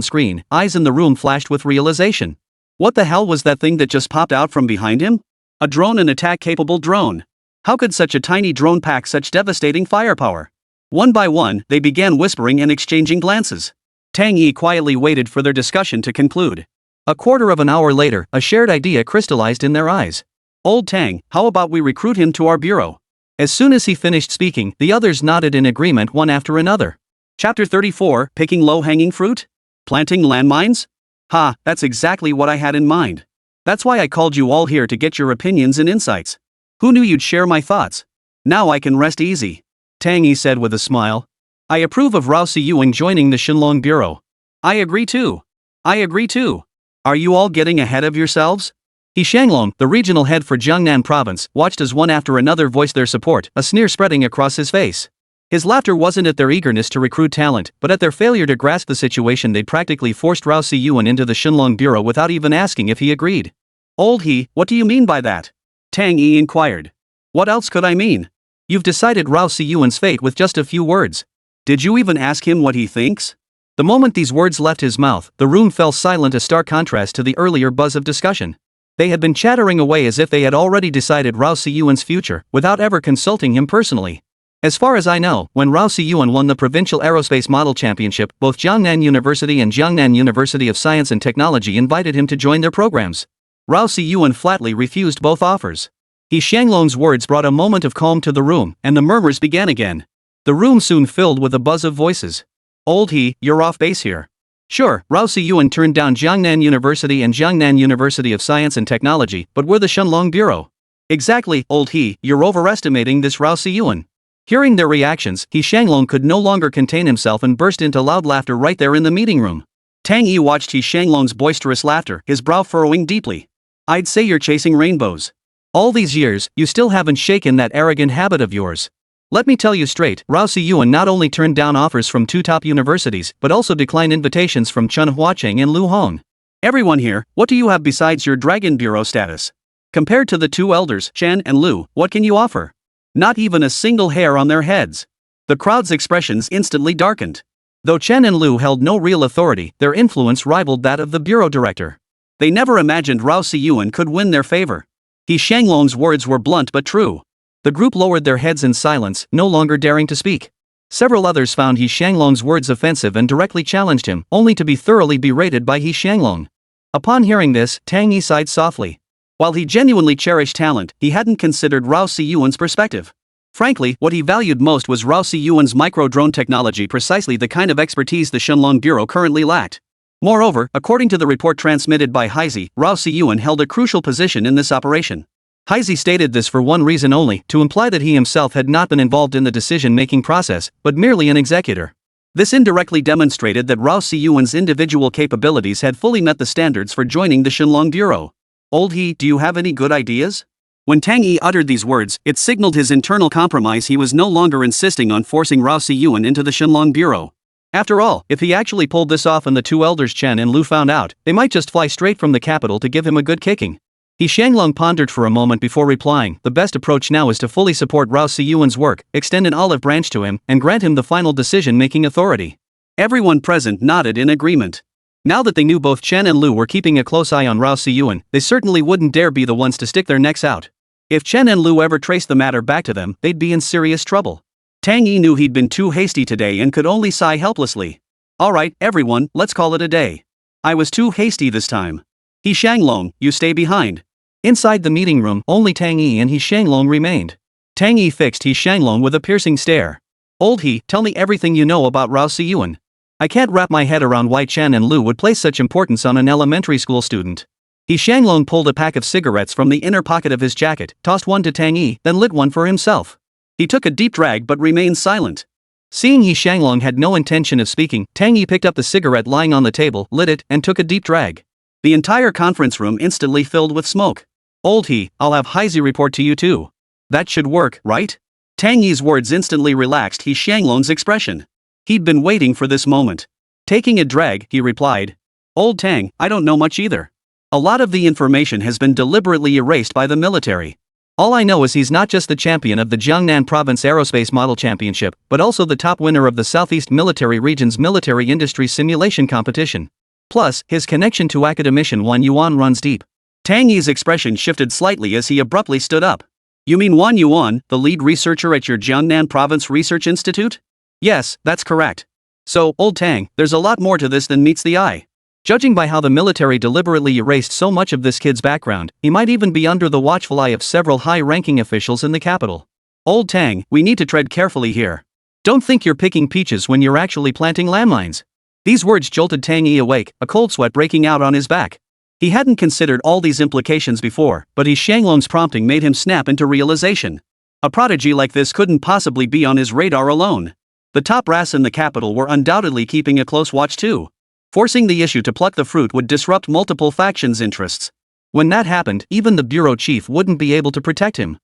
screen, eyes in the room flashed with realization. What the hell was that thing that just popped out from behind him? A drone, an attack-capable drone. How could such a tiny drone pack such devastating firepower? One by one, they began whispering and exchanging glances. Tang Yi quietly waited for their discussion to conclude. A quarter of an hour later, a shared idea crystallized in their eyes. Old Tang, how about we recruit him to our bureau? As soon as he finished speaking, the others nodded in agreement one after another. Chapter 34, Picking Low-Hanging Fruit? Planting landmines? Ha, that's exactly what I had in mind. That's why I called you all here to get your opinions and insights. Who knew you'd share my thoughts? Now I can rest easy. Tang Yi said with a smile. I approve of Rao Siyuan joining the Shenlong Bureau. I agree too. Are you all getting ahead of yourselves? He Shanglong, the regional head for Jiangnan province, watched as one after another voiced their support, a sneer spreading across his face. His laughter wasn't at their eagerness to recruit talent, but at their failure to grasp the situation. They'd practically forced Rao Siyuan into the Shenlong Bureau without even asking if he agreed. Old he, what do you mean by that? Tang Yi inquired. What else could I mean? You've decided Rao Siyuan's fate with just a few words. Did you even ask him what he thinks? The moment these words left his mouth, the room fell silent, a stark contrast to the earlier buzz of discussion. They had been chattering away as if they had already decided Rao Siyuan's future, without ever consulting him personally. As far as I know, when Rao Siyuan won the Provincial Aerospace Model Championship, both Jiangnan University and Jiangnan University of Science and Technology invited him to join their programs. Rao Siyuan flatly refused both offers. He Shanglong's words brought a moment of calm to the room, and the murmurs began again. The room soon filled with a buzz of voices. Old he, you're off base here. Sure, Rao Siyuan turned down Jiangnan University and Jiangnan University of Science and Technology, but we're the Shenlong Bureau. Exactly, old he, you're overestimating this Rao Siyuan. Hearing their reactions, he Shanglong could no longer contain himself and burst into loud laughter right there in the meeting room. Tang Yi watched he Shanglong's boisterous laughter, his brow furrowing deeply. I'd say you're chasing rainbows. All these years, you still haven't shaken that arrogant habit of yours. Let me tell you straight, Rao Si-yuan not only turned down offers from two top universities, but also declined invitations from Chun Huacheng and Lu Hong. Everyone here, what do you have besides your Dragon Bureau status? Compared to the two elders, Chen and Lu, what can you offer? Not even a single hair on their heads. The crowd's expressions instantly darkened. Though Chen and Lu held no real authority, their influence rivaled that of the bureau director. They never imagined Rao Si-yuan could win their favor. He Shanglong's words were blunt but true. The group lowered their heads in silence, no longer daring to speak. Several others found He Shanglong's words offensive and directly challenged him, only to be thoroughly berated by He Shanglong. Upon hearing this, Tang Yi sighed softly. While he genuinely cherished talent, he hadn't considered Rao Si-yuan's perspective. Frankly, what he valued most was Rao Si-yuan's micro-drone technology, precisely the kind of expertise the Shenlong Bureau currently lacked. Moreover, according to the report transmitted by Heisey, Rao Si-yuan held a crucial position in this operation. Heisey stated this for one reason only, to imply that he himself had not been involved in the decision-making process, but merely an executor. This indirectly demonstrated that Rao Si-yuan's individual capabilities had fully met the standards for joining the Shenlong Bureau. Old He, do you have any good ideas? When Tang Yi uttered these words, it signaled his internal compromise. He was no longer insisting on forcing Rao Si-yuan into the Shenlong Bureau. After all, if he actually pulled this off and the two elders Chen and Lu found out, they might just fly straight from the capital to give him a good kicking. He Shanglong pondered for a moment before replying, the best approach now is to fully support Rao Si-yuan's work, extend an olive branch to him, and grant him the final decision-making authority. Everyone present nodded in agreement. Now that they knew both Chen and Lu were keeping a close eye on Rao Si-yuan, they certainly wouldn't dare be the ones to stick their necks out. If Chen and Lu ever traced the matter back to them, they'd be in serious trouble. Tang Yi knew he'd been too hasty today and could only sigh helplessly. Alright, everyone, let's call it a day. I was too hasty this time. He Shanglong, you stay behind. Inside the meeting room, only Tang Yi and He Shanglong remained. Tang Yi fixed He Shanglong with a piercing stare. Old He, tell me everything you know about Rao Si-yuan. I can't wrap my head around why Chen and Lu would place such importance on an elementary school student. He Shanglong pulled a pack of cigarettes from the inner pocket of his jacket, tossed one to Tang Yi, then lit one for himself. He took a deep drag but remained silent. Seeing He Shanglong had no intention of speaking, Tang Yi picked up the cigarette lying on the table, lit it, and took a deep drag. The entire conference room instantly filled with smoke. Old He, I'll have Heisey report to you too. That should work, right? Tang Yi's words instantly relaxed He Shanglong's expression. He'd been waiting for this moment. Taking a drag, he replied. Old Tang, I don't know much either. A lot of the information has been deliberately erased by the military. All I know is he's not just the champion of the Jiangnan Province Aerospace Model Championship, but also the top winner of the Southeast Military Region's Military Industry Simulation Competition. Plus, his connection to academician Wan Yuan runs deep. Tang Yi's expression shifted slightly as he abruptly stood up. You mean Wan Yuan, the lead researcher at your Jiangnan Province Research Institute? Yes, that's correct. So, Old Tang, there's a lot more to this than meets the eye. Judging by how the military deliberately erased so much of this kid's background, he might even be under the watchful eye of several high-ranking officials in the capital. Old Tang, we need to tread carefully here. Don't think you're picking peaches when you're actually planting landmines. These words jolted Tang Yi awake, a cold sweat breaking out on his back. He hadn't considered all these implications before, but He Shanglong's prompting made him snap into realization. A prodigy like this couldn't possibly be on his radar alone. The top brass in the capital were undoubtedly keeping a close watch too. Forcing the issue to pluck the fruit would disrupt multiple factions' interests. When that happened, even the bureau chief wouldn't be able to protect him.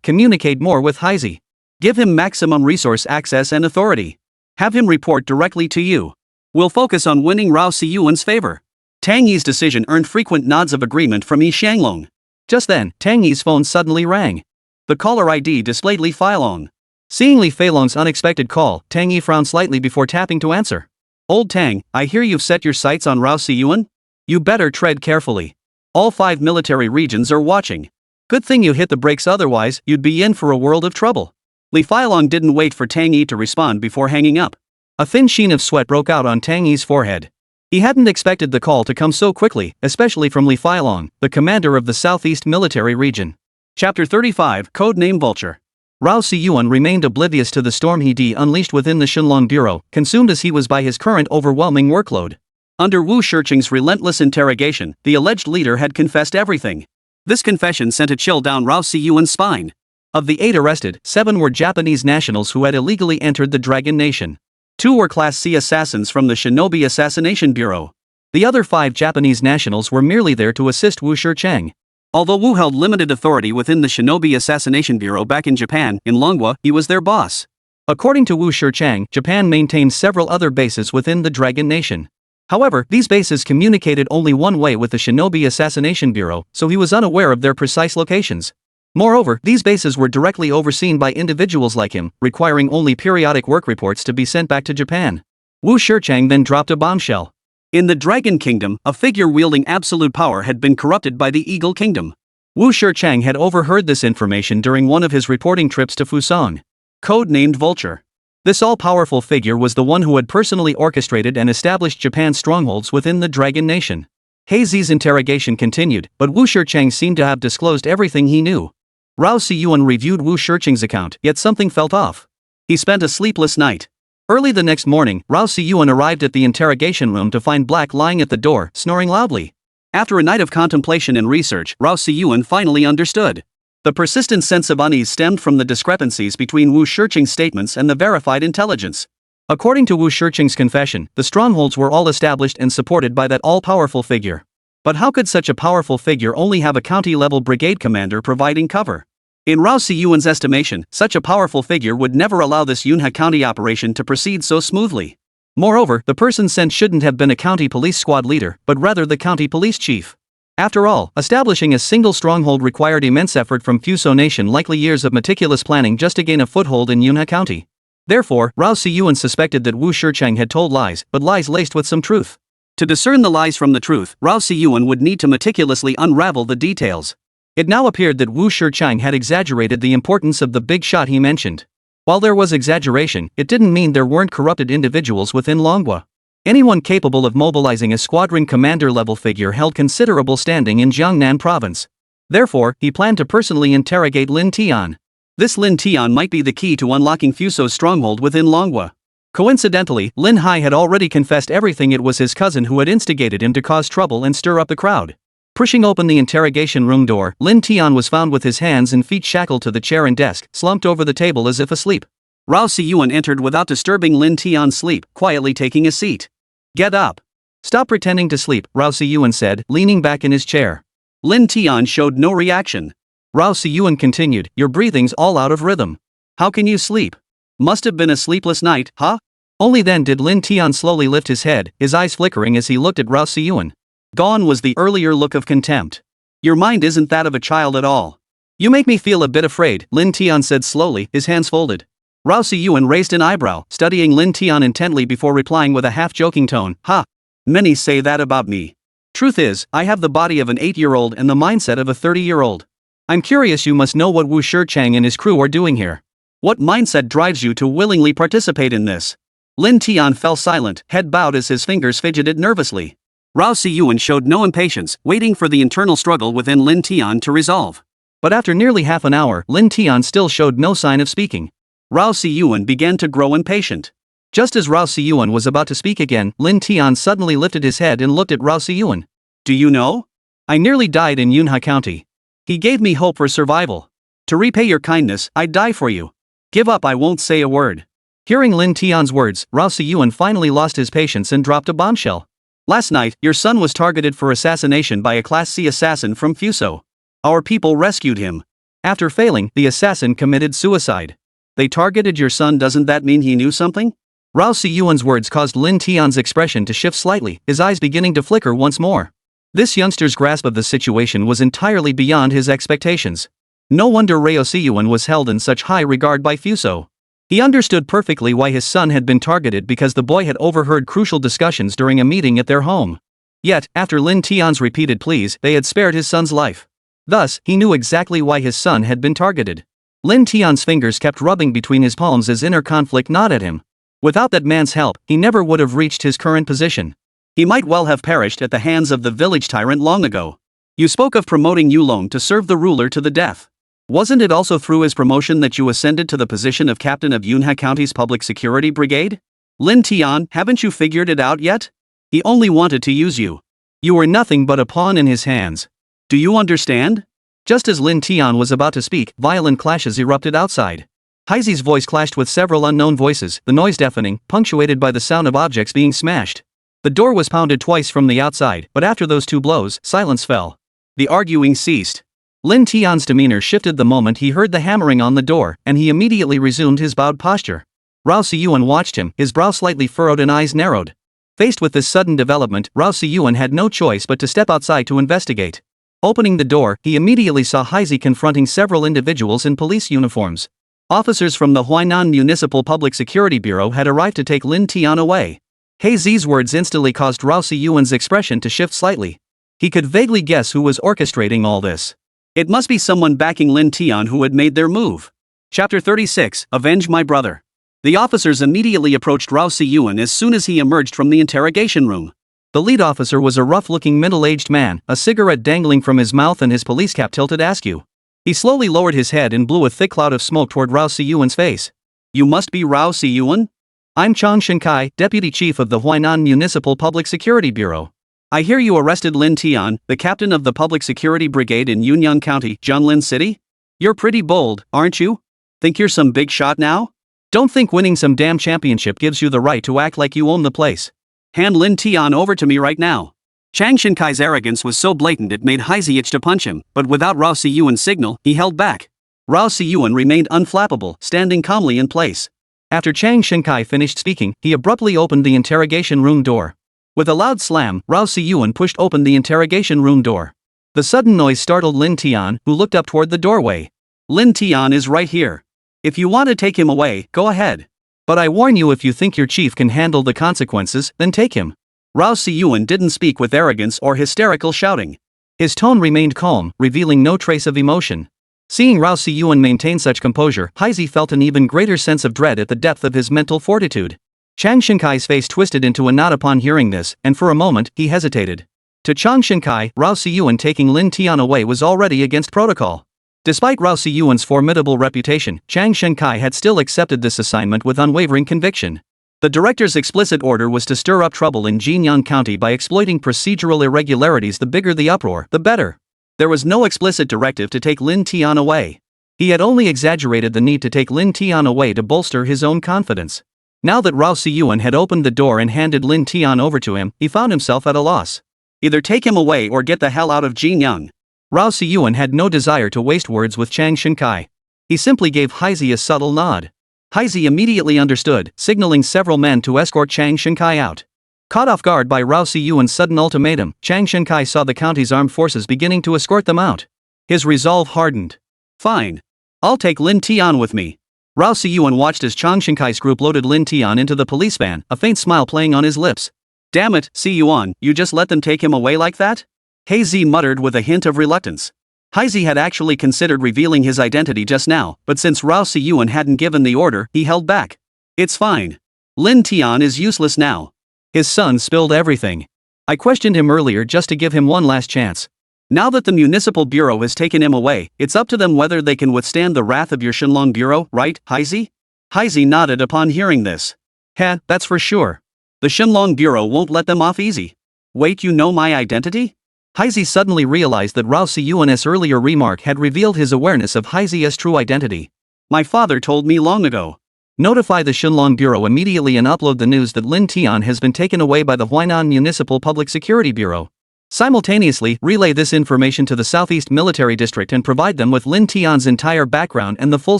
Communicate more with Heisey. Give him maximum resource access and authority. Have him report directly to you. We'll focus on winning Rao Si-yuan's favor. Tang Yi's decision earned frequent nods of agreement from He Shanglong. Just then, Tang Yi's phone suddenly rang. The caller ID displayed Li Feilong. Seeing Li Feilong's unexpected call, Tang Yi frowned slightly before tapping to answer. Old Tang, I hear you've set your sights on Rao Si-yuan? You better tread carefully. All 5 military regions are watching. Good thing you hit the brakes, otherwise you'd be in for a world of trouble. Li Feilong didn't wait for Tang Yi to respond before hanging up. A thin sheen of sweat broke out on Tang Yi's forehead. He hadn't expected the call to come so quickly, especially from Li Feilong, the commander of the Southeast Military Region. Chapter 35, Codename Vulture. Rao Si-yuan remained oblivious to the storm he unleashed within the Shenlong Bureau, consumed as he was by his current overwhelming workload. Under Wu Shiqing's relentless interrogation, the alleged leader had confessed everything. This confession sent a chill down Rao Si-yuan's spine. Of the 8 arrested, 7 were Japanese nationals who had illegally entered the Dragon Nation. 2 were Class C assassins from the Shinobi Assassination Bureau. The other 5 Japanese nationals were merely there to assist Wu Shiqing. Although Wu held limited authority within the Shinobi Assassination Bureau back in Japan, in Manhwa, he was their boss. According to Wu Shichang, Japan maintained several other bases within the Dragon Nation. However, these bases communicated only one way with the Shinobi Assassination Bureau, so he was unaware of their precise locations. Moreover, these bases were directly overseen by individuals like him, requiring only periodic work reports to be sent back to Japan. Wu Shichang then dropped a bombshell. In the Dragon Kingdom, a figure wielding absolute power had been corrupted by the Eagle Kingdom. Wu Shichang had overheard this information during one of his reporting trips to Fusang. Code-named Vulture. This all-powerful figure was the one who had personally orchestrated and established Japan's strongholds within the Dragon Nation. Heizi's interrogation continued, but Wu Shichang seemed to have disclosed everything he knew. Rao Siyuan reviewed Wu Shichang's account, yet something felt off. He spent a sleepless night. Early the next morning, Rao Siyuan arrived at the interrogation room to find Black lying at the door, snoring loudly. After a night of contemplation and research, Rao Siyuan finally understood. The persistent sense of unease stemmed from the discrepancies between Wu Shichang's statements and the verified intelligence. According to Wu Shichang's confession, the strongholds were all established and supported by that all-powerful figure. But how could such a powerful figure only have a county-level brigade commander providing cover? In Rao Siyuan's estimation, such a powerful figure would never allow this Yunha County operation to proceed so smoothly. Moreover, the person sent shouldn't have been a county police squad leader, but rather the county police chief. After all, establishing a single stronghold required immense effort from Fuso Nation, likely years of meticulous planning just to gain a foothold in Yunha County. Therefore, Rao Siyuan suspected that Wu Shichang had told lies, but lies laced with some truth. To discern the lies from the truth, Rao Siyuan would need to meticulously unravel the details. It now appeared that Wu Shichang had exaggerated the importance of the big shot he mentioned. While there was exaggeration, it didn't mean there weren't corrupted individuals within Manhwa. Anyone capable of mobilizing a squadron commander-level figure held considerable standing in Jiangnan province. Therefore, he planned to personally interrogate Lin Tian. This Lin Tian might be the key to unlocking Fuso's stronghold within Manhwa. Coincidentally, Lin Hai had already confessed everything. It was his cousin who had instigated him to cause trouble and stir up the crowd. Pushing open the interrogation room door, Lin Tian was found with his hands and feet shackled to the chair and desk, slumped over the table as if asleep. Rao Siyuan entered without disturbing Lin Tian's sleep, quietly taking a seat. "Get up. Stop pretending to sleep," Rao Siyuan said, leaning back in his chair. Lin Tian showed no reaction. Rao Siyuan continued, "Your breathing's all out of rhythm. How can you sleep? Must have been a sleepless night, huh?" Only then did Lin Tian slowly lift his head, his eyes flickering as he looked at Rao Siyuan. Gone was the earlier look of contempt. "Your mind isn't that of a child at all." "You make me feel a bit afraid," Lin Tian said slowly, his hands folded. Rao Siyuan raised an eyebrow, studying Lin Tian intently before replying with a half-joking tone, "Ha! Many say that about me. Truth is, I have the body of an 8-year-old and the mindset of a 30-year-old. I'm curious. You must know what Wu Shichang and his crew are doing here. What mindset drives you to willingly participate in this?" Lin Tian fell silent, head bowed as his fingers fidgeted nervously. Rao Siyuan showed no impatience, waiting for the internal struggle within Lin Tian to resolve. But after nearly half an hour, Lin Tian still showed no sign of speaking. Rao Siyuan began to grow impatient. Just as Rao Siyuan was about to speak again, Lin Tian suddenly lifted his head and looked at Rao Siyuan. "Do you know? I nearly died in Yunha County. He gave me hope for survival. To repay your kindness, I'd die for you. Give up, I won't say a word." Hearing Lin Tian's words, Rao Siyuan finally lost his patience and dropped a bombshell. "Last night, your son was targeted for assassination by a Class C assassin from Fuso. Our people rescued him. After failing, the assassin committed suicide." "They targeted your son. Doesn't that mean he knew something?" Rao Siyuan's words caused Lin Tian's expression to shift slightly, his eyes beginning to flicker once more. This youngster's grasp of the situation was entirely beyond his expectations. No wonder Rao Siyuan was held in such high regard by Fuso. He understood perfectly why his son had been targeted, because the boy had overheard crucial discussions during a meeting at their home. Yet, after Lin Tian's repeated pleas, they had spared his son's life. Thus, he knew exactly why his son had been targeted. Lin Tian's fingers kept rubbing between his palms as inner conflict gnawed at him. Without that man's help, he never would have reached his current position. He might well have perished at the hands of the village tyrant long ago. "You spoke of promoting Yulong to serve the ruler to the death. Wasn't it also through his promotion that you ascended to the position of captain of Yunha County's Public Security Brigade? Lin Tian, haven't you figured it out yet? He only wanted to use you. You were nothing but a pawn in his hands. Do you understand?" Just as Lin Tian was about to speak, violent clashes erupted outside. Heizi's voice clashed with several unknown voices, the noise deafening, punctuated by the sound of objects being smashed. The door was pounded twice from the outside, but after those two blows, silence fell. The arguing ceased. Lin Tian's demeanor shifted the moment he heard the hammering on the door, and he immediately resumed his bowed posture. Rao Siyuan watched him, his brow slightly furrowed and eyes narrowed. Faced with this sudden development, Rao Siyuan had no choice but to step outside to investigate. Opening the door, he immediately saw Haizi confronting several individuals in police uniforms. Officers from the Huainan Municipal Public Security Bureau had arrived to take Lin Tian away. Haizi's words instantly caused Rao Siyuan's expression to shift slightly. He could vaguely guess who was orchestrating all this. It must be someone backing Lin Tian who had made their move. Chapter 36, Avenge My Brother. The officers immediately approached Rao Siyuan as soon as he emerged from the interrogation room. The lead officer was a rough-looking middle-aged man, a cigarette dangling from his mouth and his police cap tilted askew. He slowly lowered his head and blew a thick cloud of smoke toward Rao Siyuan's face. You must be Rao Siyuan? I'm Chang Shenkai, Deputy Chief of the Huainan Municipal Public Security Bureau. I hear you arrested Lin Tian, the captain of the Public Security Brigade in Yunyang County, Jianlin City? You're pretty bold, aren't you? Think you're some big shot now? Don't think winning some damn championship gives you the right to act like you own the place. Hand Lin Tian over to me right now. Chang Shinkai's arrogance was so blatant it made Haizi itch to punch him, but without Rao Siyuan's signal, he held back. Rao Siyuan remained unflappable, standing calmly in place. After Chang Shinkai finished speaking, he abruptly opened the interrogation room door. With a loud slam, Rao Siyuan pushed open the interrogation room door. The sudden noise startled Lin Tian, who looked up toward the doorway. Lin Tian is right here. If you want to take him away, go ahead. But I warn you, if you think your chief can handle the consequences, then take him. Rao Siyuan didn't speak with arrogance or hysterical shouting. His tone remained calm, revealing no trace of emotion. Seeing Rao Siyuan maintain such composure, Haizi felt an even greater sense of dread at the depth of his mental fortitude. Chang Shinkai's face twisted into a knot upon hearing this, and for a moment, he hesitated. To Chang Shinkai, Rao Siyuan taking Lin Tian away was already against protocol. Despite Rao Siyuan's formidable reputation, Chang Shinkai had still accepted this assignment with unwavering conviction. The director's explicit order was to stir up trouble in Jinyang County by exploiting procedural irregularities. The bigger the uproar, the better. There was no explicit directive to take Lin Tian away. He had only exaggerated the need to take Lin Tian away to bolster his own confidence. Now that Rao Siyuan had opened the door and handed Lin Tian over to him, he found himself at a loss. Either take him away or get the hell out of Jinyang. Rao Siyuan had no desire to waste words with Chang Shinkai. He simply gave Haizi a subtle nod. Haizi immediately understood, signaling several men to escort Chang Shinkai out. Caught off guard by Rao Siyuan's sudden ultimatum, Chang Shinkai saw the county's armed forces beginning to escort them out. His resolve hardened. Fine. I'll take Lin Tian with me. Rao Siyuan watched as Chang Shinkai's group loaded Lin Tian into the police van, a faint smile playing on his lips. Damn it, Siyuan, you just let them take him away like that? Haizi muttered with a hint of reluctance. Haizi had actually considered revealing his identity just now, but since Rao Siyuan hadn't given the order, he held back. It's fine. Lin Tian is useless now. His son spilled everything. I questioned him earlier just to give him one last chance. Now that the municipal bureau has taken him away, it's up to them whether they can withstand the wrath of your Shenlong bureau, right, Haizi? Haizi nodded upon hearing this. Heh, that's for sure. The Shenlong bureau won't let them off easy. Wait, you know my identity? Haizi suddenly realized that Rao Siyuan's earlier remark had revealed his awareness of Haizi's true identity. My father told me long ago. Notify the Shenlong Bureau immediately and upload the news that Lin Tian has been taken away by the Huainan Municipal Public Security Bureau. Simultaneously, relay this information to the Southeast Military District and provide them with Lin Tian's entire background and the full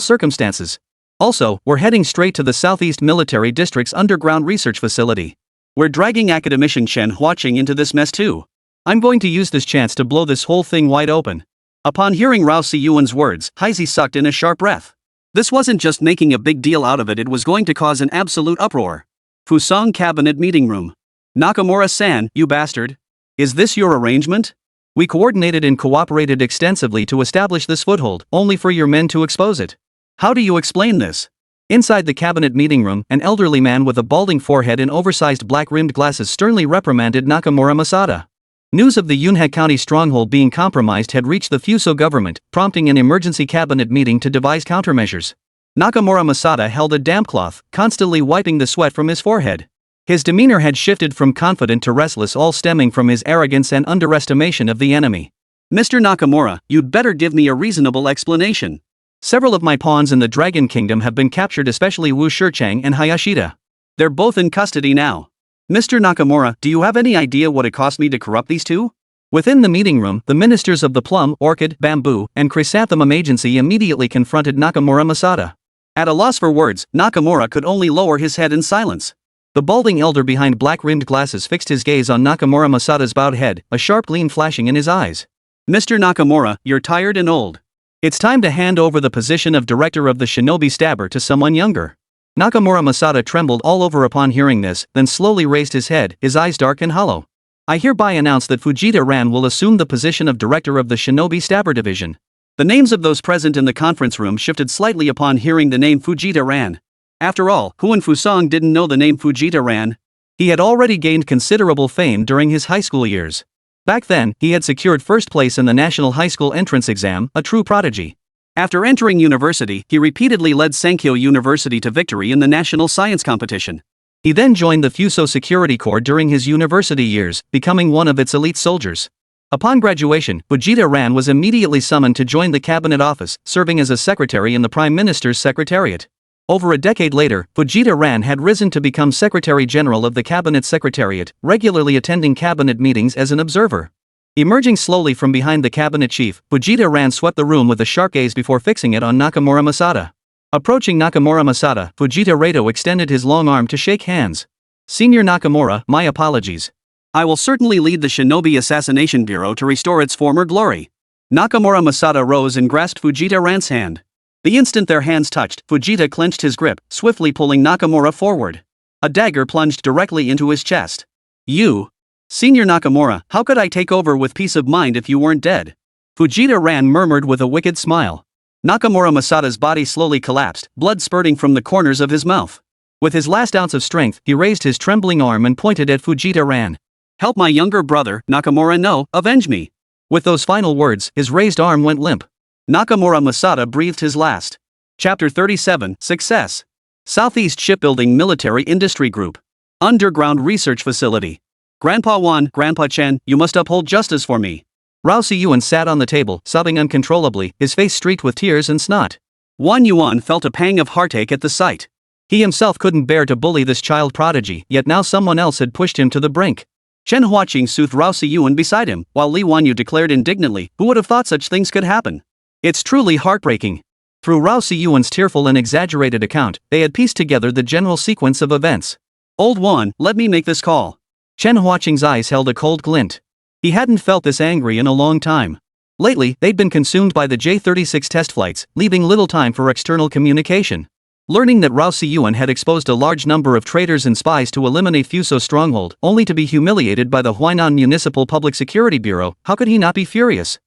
circumstances. Also, we're heading straight to the Southeast Military District's underground research facility. We're dragging academician Shen Huaqing into this mess too. I'm going to use this chance to blow this whole thing wide open. Upon hearing Rao Siyuan's words, Haizi sucked in a sharp breath. This wasn't just making a big deal out of it, it was going to cause an absolute uproar. Fusong Cabinet Meeting Room. Nakamura-san, you bastard. Is this your arrangement? We coordinated and cooperated extensively to establish this foothold, only for your men to expose it. How do you explain this? Inside the cabinet meeting room, an elderly man with a balding forehead and oversized black-rimmed glasses sternly reprimanded Nakamura Masada. News of the Yunhe County stronghold being compromised had reached the Fuso government, prompting an emergency cabinet meeting to devise countermeasures. Nakamura Masada held a damp cloth, constantly wiping the sweat from his forehead. His demeanor had shifted from confident to restless, all stemming from his arrogance and underestimation of the enemy. Mr. Nakamura, you'd better give me a reasonable explanation. Several of my pawns in the Dragon Kingdom have been captured, especially Wu Shichang and Hayashida. They're both in custody now. Mr. Nakamura, do you have any idea what it cost me to corrupt these two? Within the meeting room, the ministers of the Plum, Orchid, Bamboo, and Chrysanthemum Agency immediately confronted Nakamura Masada. At a loss for words, Nakamura could only lower his head in silence. The balding elder behind black-rimmed glasses fixed his gaze on Nakamura Masada's bowed head, a sharp gleam flashing in his eyes. "Mr. Nakamura, you're tired and old. It's time to hand over the position of director of the Shinobi Stabber to someone younger." Nakamura Masada trembled all over upon hearing this, then slowly raised his head, his eyes dark and hollow. "I hereby announce that Fujita-ran will assume the position of director of the Shinobi Stabber Division." The names of those present in the conference room shifted slightly upon hearing the name Fujita-ran. After all, who in Fusang didn't know the name Fujita-ran? He had already gained considerable fame during his high school years. Back then, he had secured first place in the National High School Entrance Exam, a true prodigy. After entering university, he repeatedly led Sankyo University to victory in the national science competition. He then joined the Fuso Security Corps during his university years, becoming one of its elite soldiers. Upon graduation, Fujita-ran was immediately summoned to join the cabinet office, serving as a secretary in the Prime Minister's Secretariat. Over a decade later, Fujita-ran had risen to become Secretary General of the Cabinet Secretariat, regularly attending cabinet meetings as an observer. Emerging slowly from behind the cabinet chief, Fujita-ran swept the room with a sharp gaze before fixing it on Nakamura Masada. Approaching Nakamura Masada, Fujita-rato extended his long arm to shake hands. "Senior Nakamura, my apologies. I will certainly lead the Shinobi Assassination Bureau to restore its former glory." Nakamura Masada rose and grasped Fujita-ran's hand. The instant their hands touched, Fujita clenched his grip, swiftly pulling Nakamura forward. A dagger plunged directly into his chest. "You? Senior Nakamura, how could I take over with peace of mind if you weren't dead?" Fujita-ran murmured with a wicked smile. Nakamura Masada's body slowly collapsed, blood spurting from the corners of his mouth. With his last ounce of strength, he raised his trembling arm and pointed at Fujita-ran. "Help my younger brother, Nakamura, no, avenge me." With those final words, his raised arm went limp. Nakamura Masada breathed his last. Chapter 37, Success. Southeast Shipbuilding Military Industry Group. Underground Research Facility. "Grandpa Wan, Grandpa Chen, you must uphold justice for me." Rao Siyuan sat on the table, sobbing uncontrollably, his face streaked with tears and snot. Wan Yuan felt a pang of heartache at the sight. He himself couldn't bear to bully this child prodigy, yet now someone else had pushed him to the brink. Chen Huaqing soothed Rao Siyuan beside him, while Li Wanyu declared indignantly, "Who would have thought such things could happen? It's truly heartbreaking." Through Rao Siyuan's tearful and exaggerated account, they had pieced together the general sequence of events. "Old Wan, let me make this call." Chen Huaqing's eyes held a cold glint. He hadn't felt this angry in a long time. Lately, they'd been consumed by the J-36 test flights, leaving little time for external communication. Learning that Rao Siyuan had exposed a large number of traitors and spies to eliminate Fuso stronghold, only to be humiliated by the Huainan Municipal Public Security Bureau, how could he not be furious?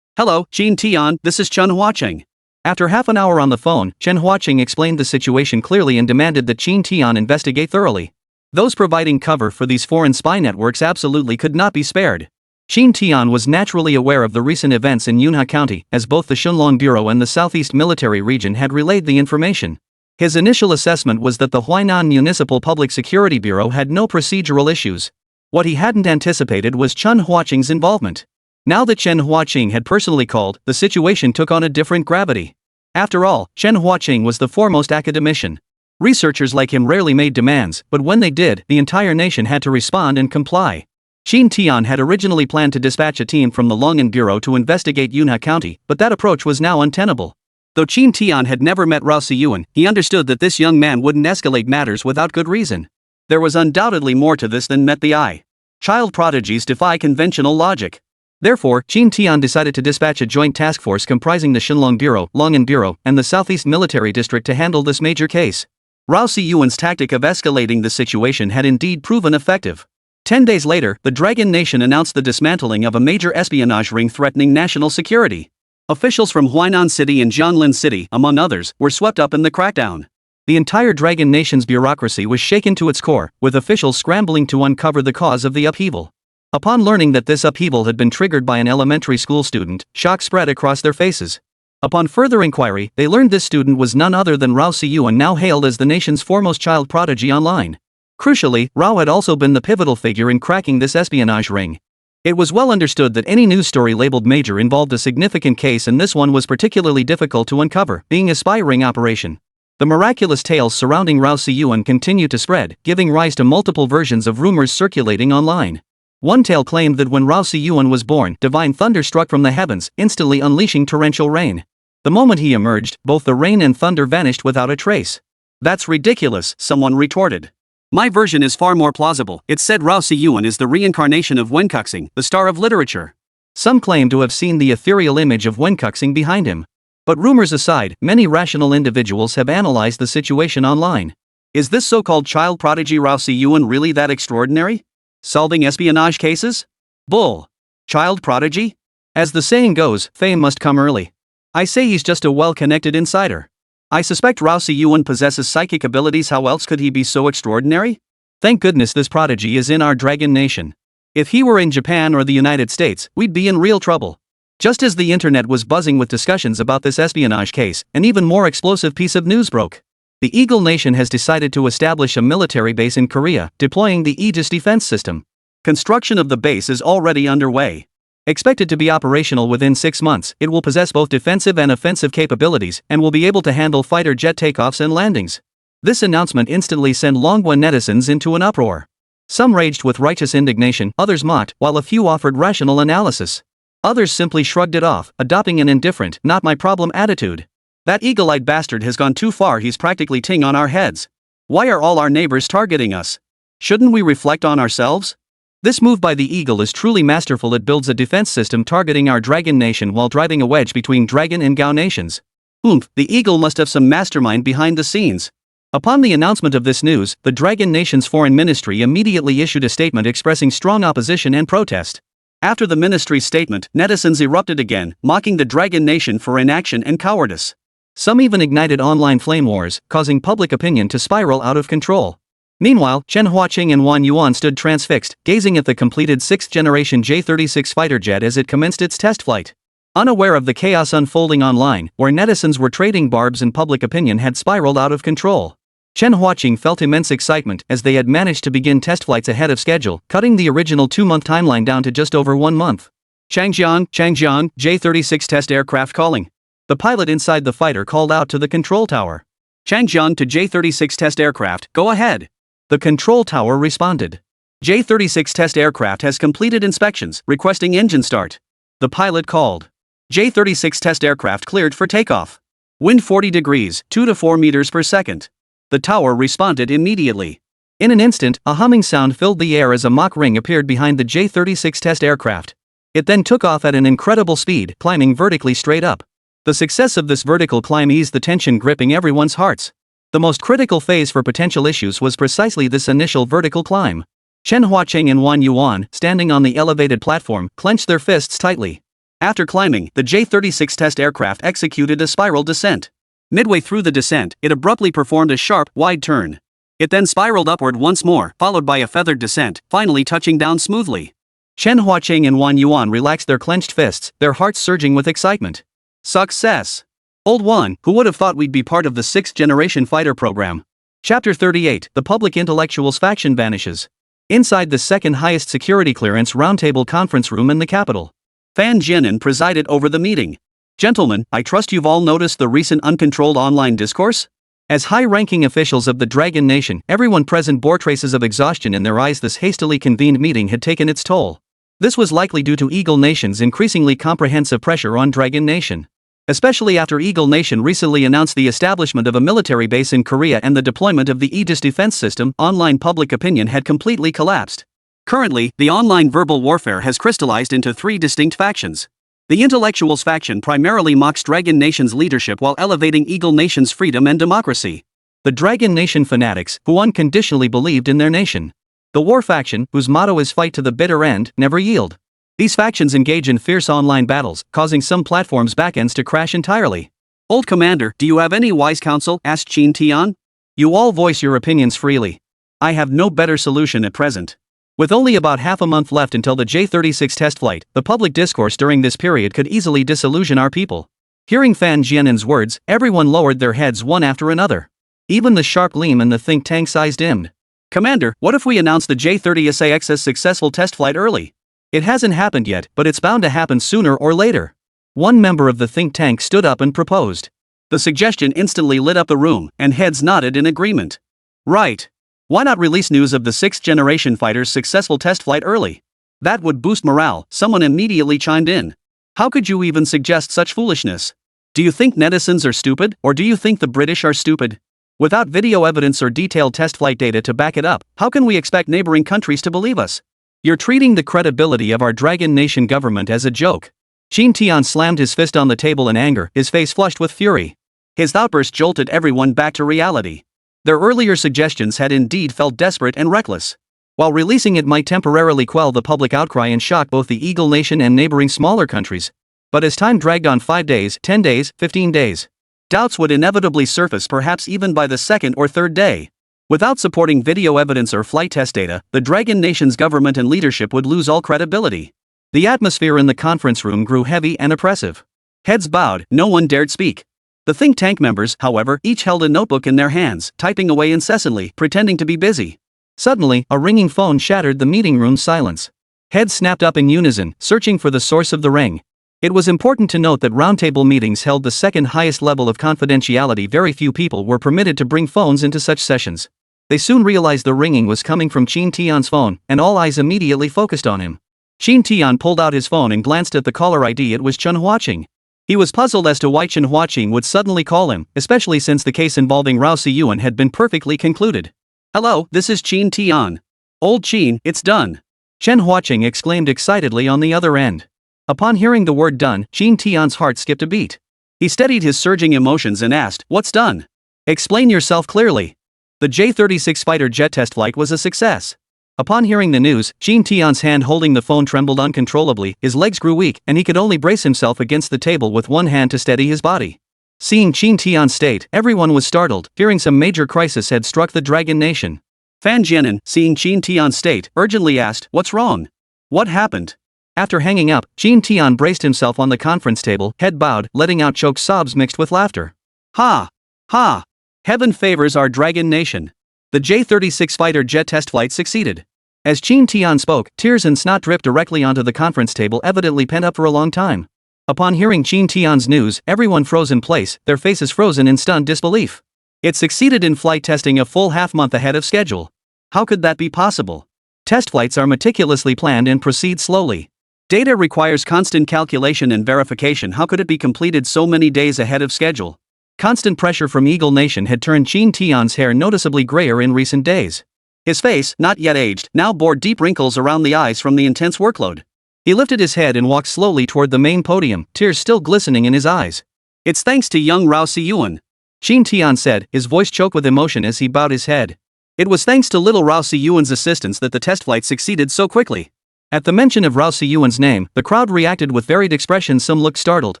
"Hello, Qin Tian, this is Chen Huaqing." After half an hour on the phone, Chen Huaqing explained the situation clearly and demanded that Qin Tian investigate thoroughly. Those providing cover for these foreign spy networks absolutely could not be spared. Qin Tian was naturally aware of the recent events in Yunhe County, as both the Shunlong Bureau and the Southeast Military Region had relayed the information. His initial assessment was that the Huainan Municipal Public Security Bureau had no procedural issues. What he hadn't anticipated was Chen Huaqing's involvement. Now that Chen Huaqing had personally called, the situation took on a different gravity. After all, Chen Huaqing was the foremost academician. Researchers like him rarely made demands, but when they did, the entire nation had to respond and comply. Qin Tian had originally planned to dispatch a team from the Longan Bureau to investigate Yunhe County, but that approach was now untenable. Though Qin Tian had never met Rao Siyuan, he understood that this young man wouldn't escalate matters without good reason. There was undoubtedly more to this than met the eye. Child prodigies defy conventional logic. Therefore, Qin Tian decided to dispatch a joint task force comprising the Shunlong Bureau, Longan Bureau, and the Southeast Military District to handle this major case. Rao Siyuan's tactic of escalating the situation had indeed proven effective. 10 days later, the Dragon Nation announced the dismantling of a major espionage ring threatening national security. Officials from Huainan City and Jianglin City, among others, were swept up in the crackdown. The entire Dragon Nation's bureaucracy was shaken to its core, with officials scrambling to uncover the cause of the upheaval. Upon learning that this upheaval had been triggered by an elementary school student, shock spread across their faces. Upon further inquiry, they learned this student was none other than Rao Siyuan, now hailed as the nation's foremost child prodigy online. Crucially, Rao had also been the pivotal figure in cracking this espionage ring. It was well understood that any news story labeled major involved a significant case, and this one was particularly difficult to uncover, being a spy ring operation. The miraculous tales surrounding Rao Siyuan continued to spread, giving rise to multiple versions of rumors circulating online. One tale claimed that when Rao Si-yuan was born, divine thunder struck from the heavens, instantly unleashing torrential rain. The moment he emerged, both the rain and thunder vanished without a trace. That's ridiculous, someone retorted. My version is far more plausible. It said Rao Si-yuan is the reincarnation of Wenkuxing, the star of literature. Some claim to have seen the ethereal image of Wenkuxing behind him. But rumors aside, many rational individuals have analyzed the situation online. Is this so-called child prodigy Rao Si-yuan really that extraordinary? Solving espionage cases? Bull. Child prodigy? As the saying goes, fame must come early. I say he's just a well-connected insider. I suspect Rao Si-yuan possesses psychic abilities. How else could he be so extraordinary? Thank goodness this prodigy is in our dragon nation. If he were in Japan or the United States, we'd be in real trouble. Just as the internet was buzzing with discussions about this espionage case, an even more explosive piece of news broke. The Eagle Nation has decided to establish a military base in Korea, deploying the Aegis defense system. Construction of the base is already underway. Expected to be operational within 6 months, it will possess both defensive and offensive capabilities and will be able to handle fighter jet takeoffs and landings. This announcement instantly sent Longwa netizens into an uproar. Some raged with righteous indignation, others mocked, while a few offered rational analysis. Others simply shrugged it off, adopting an indifferent, not my problem attitude. That eagle-eyed bastard has gone too far. He's practically ting on our heads. Why are all our neighbors targeting us? Shouldn't we reflect on ourselves? This move by the eagle is truly masterful. It builds a defense system targeting our dragon nation while driving a wedge between dragon and Gao nations. The eagle must have some mastermind behind the scenes. Upon the announcement of this news, the Dragon Nation's foreign ministry immediately issued a statement expressing strong opposition and protest. After the ministry's statement, netizens erupted again, mocking the Dragon Nation for inaction and cowardice. Some even ignited online flame wars, causing public opinion to spiral out of control. Meanwhile, Chen Huaqing and Wan Yuan stood transfixed, gazing at the completed 6th-generation J-36 fighter jet as it commenced its test flight. Unaware of the chaos unfolding online, where netizens were trading barbs and public opinion had spiraled out of control. Chen Huaqing felt immense excitement as they had managed to begin test flights ahead of schedule, cutting the original 2-month timeline down to just over 1 month. Changjiang, J-36 test aircraft calling. The pilot inside the fighter called out to the control tower. Changjiang to J-36 test aircraft, go ahead. The control tower responded. J-36 test aircraft has completed inspections, requesting engine start. The pilot called. J-36 test aircraft cleared for takeoff. Wind 40 degrees, 2 to 4 meters per second. The tower responded immediately. In an instant, a humming sound filled the air as a Mach ring appeared behind the J-36 test aircraft. It then took off at an incredible speed, climbing vertically straight up. The success of this vertical climb eased the tension gripping everyone's hearts. The most critical phase for potential issues was precisely this initial vertical climb. Chen Huaqing and Wan Yuan, standing on the elevated platform, clenched their fists tightly. After climbing, the J-36 test aircraft executed a spiral descent. Midway through the descent, it abruptly performed a sharp, wide turn. It then spiraled upward once more, followed by a feathered descent, finally touching down smoothly. Chen Huaqing and Wan Yuan relaxed their clenched fists, their hearts surging with excitement. Success! Old one, who would have thought we'd be part of the 6th-generation fighter program? Chapter 38, The Public Intellectuals Faction Vanishes. Inside the second highest security clearance roundtable conference room in the capital. Fan Jianan presided over the meeting. Gentlemen, I trust you've all noticed the recent uncontrolled online discourse? As high-ranking officials of the Dragon Nation, everyone present bore traces of exhaustion in their eyes. This hastily convened meeting had taken its toll. This was likely due to Eagle Nation's increasingly comprehensive pressure on Dragon Nation. Especially after Eagle Nation recently announced the establishment of a military base in Korea and the deployment of the Aegis defense system, online public opinion had completely collapsed. Currently, the online verbal warfare has crystallized into 3 distinct factions. The Intellectuals faction primarily mocks Dragon Nation's leadership while elevating Eagle Nation's freedom and democracy. The Dragon Nation fanatics, who unconditionally believed in their nation. The War faction, whose motto is fight to the bitter end, never yield. These factions engage in fierce online battles, causing some platforms' backends to crash entirely. Old Commander, do you have any wise counsel? Asked Qin Tian. You all voice your opinions freely. I have no better solution at present. With only about half a month left until the J-36 test flight, the public discourse during this period could easily disillusion our people. Hearing Fan Jianan's words, everyone lowered their heads one after another. Even the sharp gleam in the think tank's eyes dimmed. Commander, what if we announce the J-30SAX's successful test flight early? It hasn't happened yet, but it's bound to happen sooner or later. One member of the think tank stood up and proposed. The suggestion instantly lit up the room, and heads nodded in agreement. Right. Why not release news of the 6th-generation fighter's successful test flight early? That would boost morale, someone immediately chimed in. How could you even suggest such foolishness? Do you think netizens are stupid, or do you think the British are stupid? Without video evidence or detailed test flight data to back it up, how can we expect neighboring countries to believe us? You're treating the credibility of our Dragon Nation government as a joke. Shin Tian slammed his fist on the table in anger, his face flushed with fury. His outburst jolted everyone back to reality. Their earlier suggestions had indeed felt desperate and reckless. While releasing it might temporarily quell the public outcry and shock both the Eagle Nation and neighboring smaller countries. But as time dragged on 5 days, 10 days, 15 days, doubts would inevitably surface, perhaps even by the second or third day. Without supporting video evidence or flight test data, the Dragon Nation's government and leadership would lose all credibility. The atmosphere in the conference room grew heavy and oppressive. Heads bowed, no one dared speak. The think tank members, however, each held a notebook in their hands, typing away incessantly, pretending to be busy. Suddenly, a ringing phone shattered the meeting room's silence. Heads snapped up in unison, searching for the source of the ring. It was important to note that roundtable meetings held the second highest level of confidentiality. Very few people were permitted to bring phones into such sessions. They soon realized the ringing was coming from Shin Tian's phone, and all eyes immediately focused on him. Shin Tian pulled out his phone and glanced at the caller ID. It was Chen Huaqing. He was puzzled as to why Chen Huaqing would suddenly call him, especially since the case involving Rao Siyuan had been perfectly concluded. "Hello, this is Shin Tian. Old Shin, it's done," Chen Huaqing exclaimed excitedly on the other end. Upon hearing the word done, Shin Tian's heart skipped a beat. He steadied his surging emotions and asked, "What's done? Explain yourself clearly." The J-36 fighter jet test flight was a success. Upon hearing the news, Shin Tian's hand holding the phone trembled uncontrollably, his legs grew weak, and he could only brace himself against the table with one hand to steady his body. Seeing Shin Tian's state, everyone was startled, fearing some major crisis had struck the Dragon Nation. Fan Jianan, seeing Shin Tian's state, urgently asked, "What's wrong? What happened?" After hanging up, Shin Tian braced himself on the conference table, head bowed, letting out choked sobs mixed with laughter. "Ha! Ha! Heaven favors our Dragon Nation. The J-36 fighter jet test flight succeeded." As Shin Tian spoke, tears and snot dripped directly onto the conference table, evidently pent up for a long time. Upon hearing Shin Tian's news, everyone froze in place, their faces frozen in stunned disbelief. It succeeded in flight testing a full half-month ahead of schedule. How could that be possible? Test flights are meticulously planned and proceed slowly. Data requires constant calculation and verification. How could it be completed so many days ahead of schedule? Constant pressure from Eagle Nation had turned Shin Tian's hair noticeably grayer in recent days. His face, not yet aged, now bore deep wrinkles around the eyes from the intense workload. He lifted his head and walked slowly toward the main podium, tears still glistening in his eyes. "It's thanks to young Rao Siyuan," Shin Tian said, his voice choked with emotion as he bowed his head. It was thanks to little Rao Siyuan's assistance that the test flight succeeded so quickly. At the mention of Rao Siyuan's name, the crowd reacted with varied expressions. Some looked startled,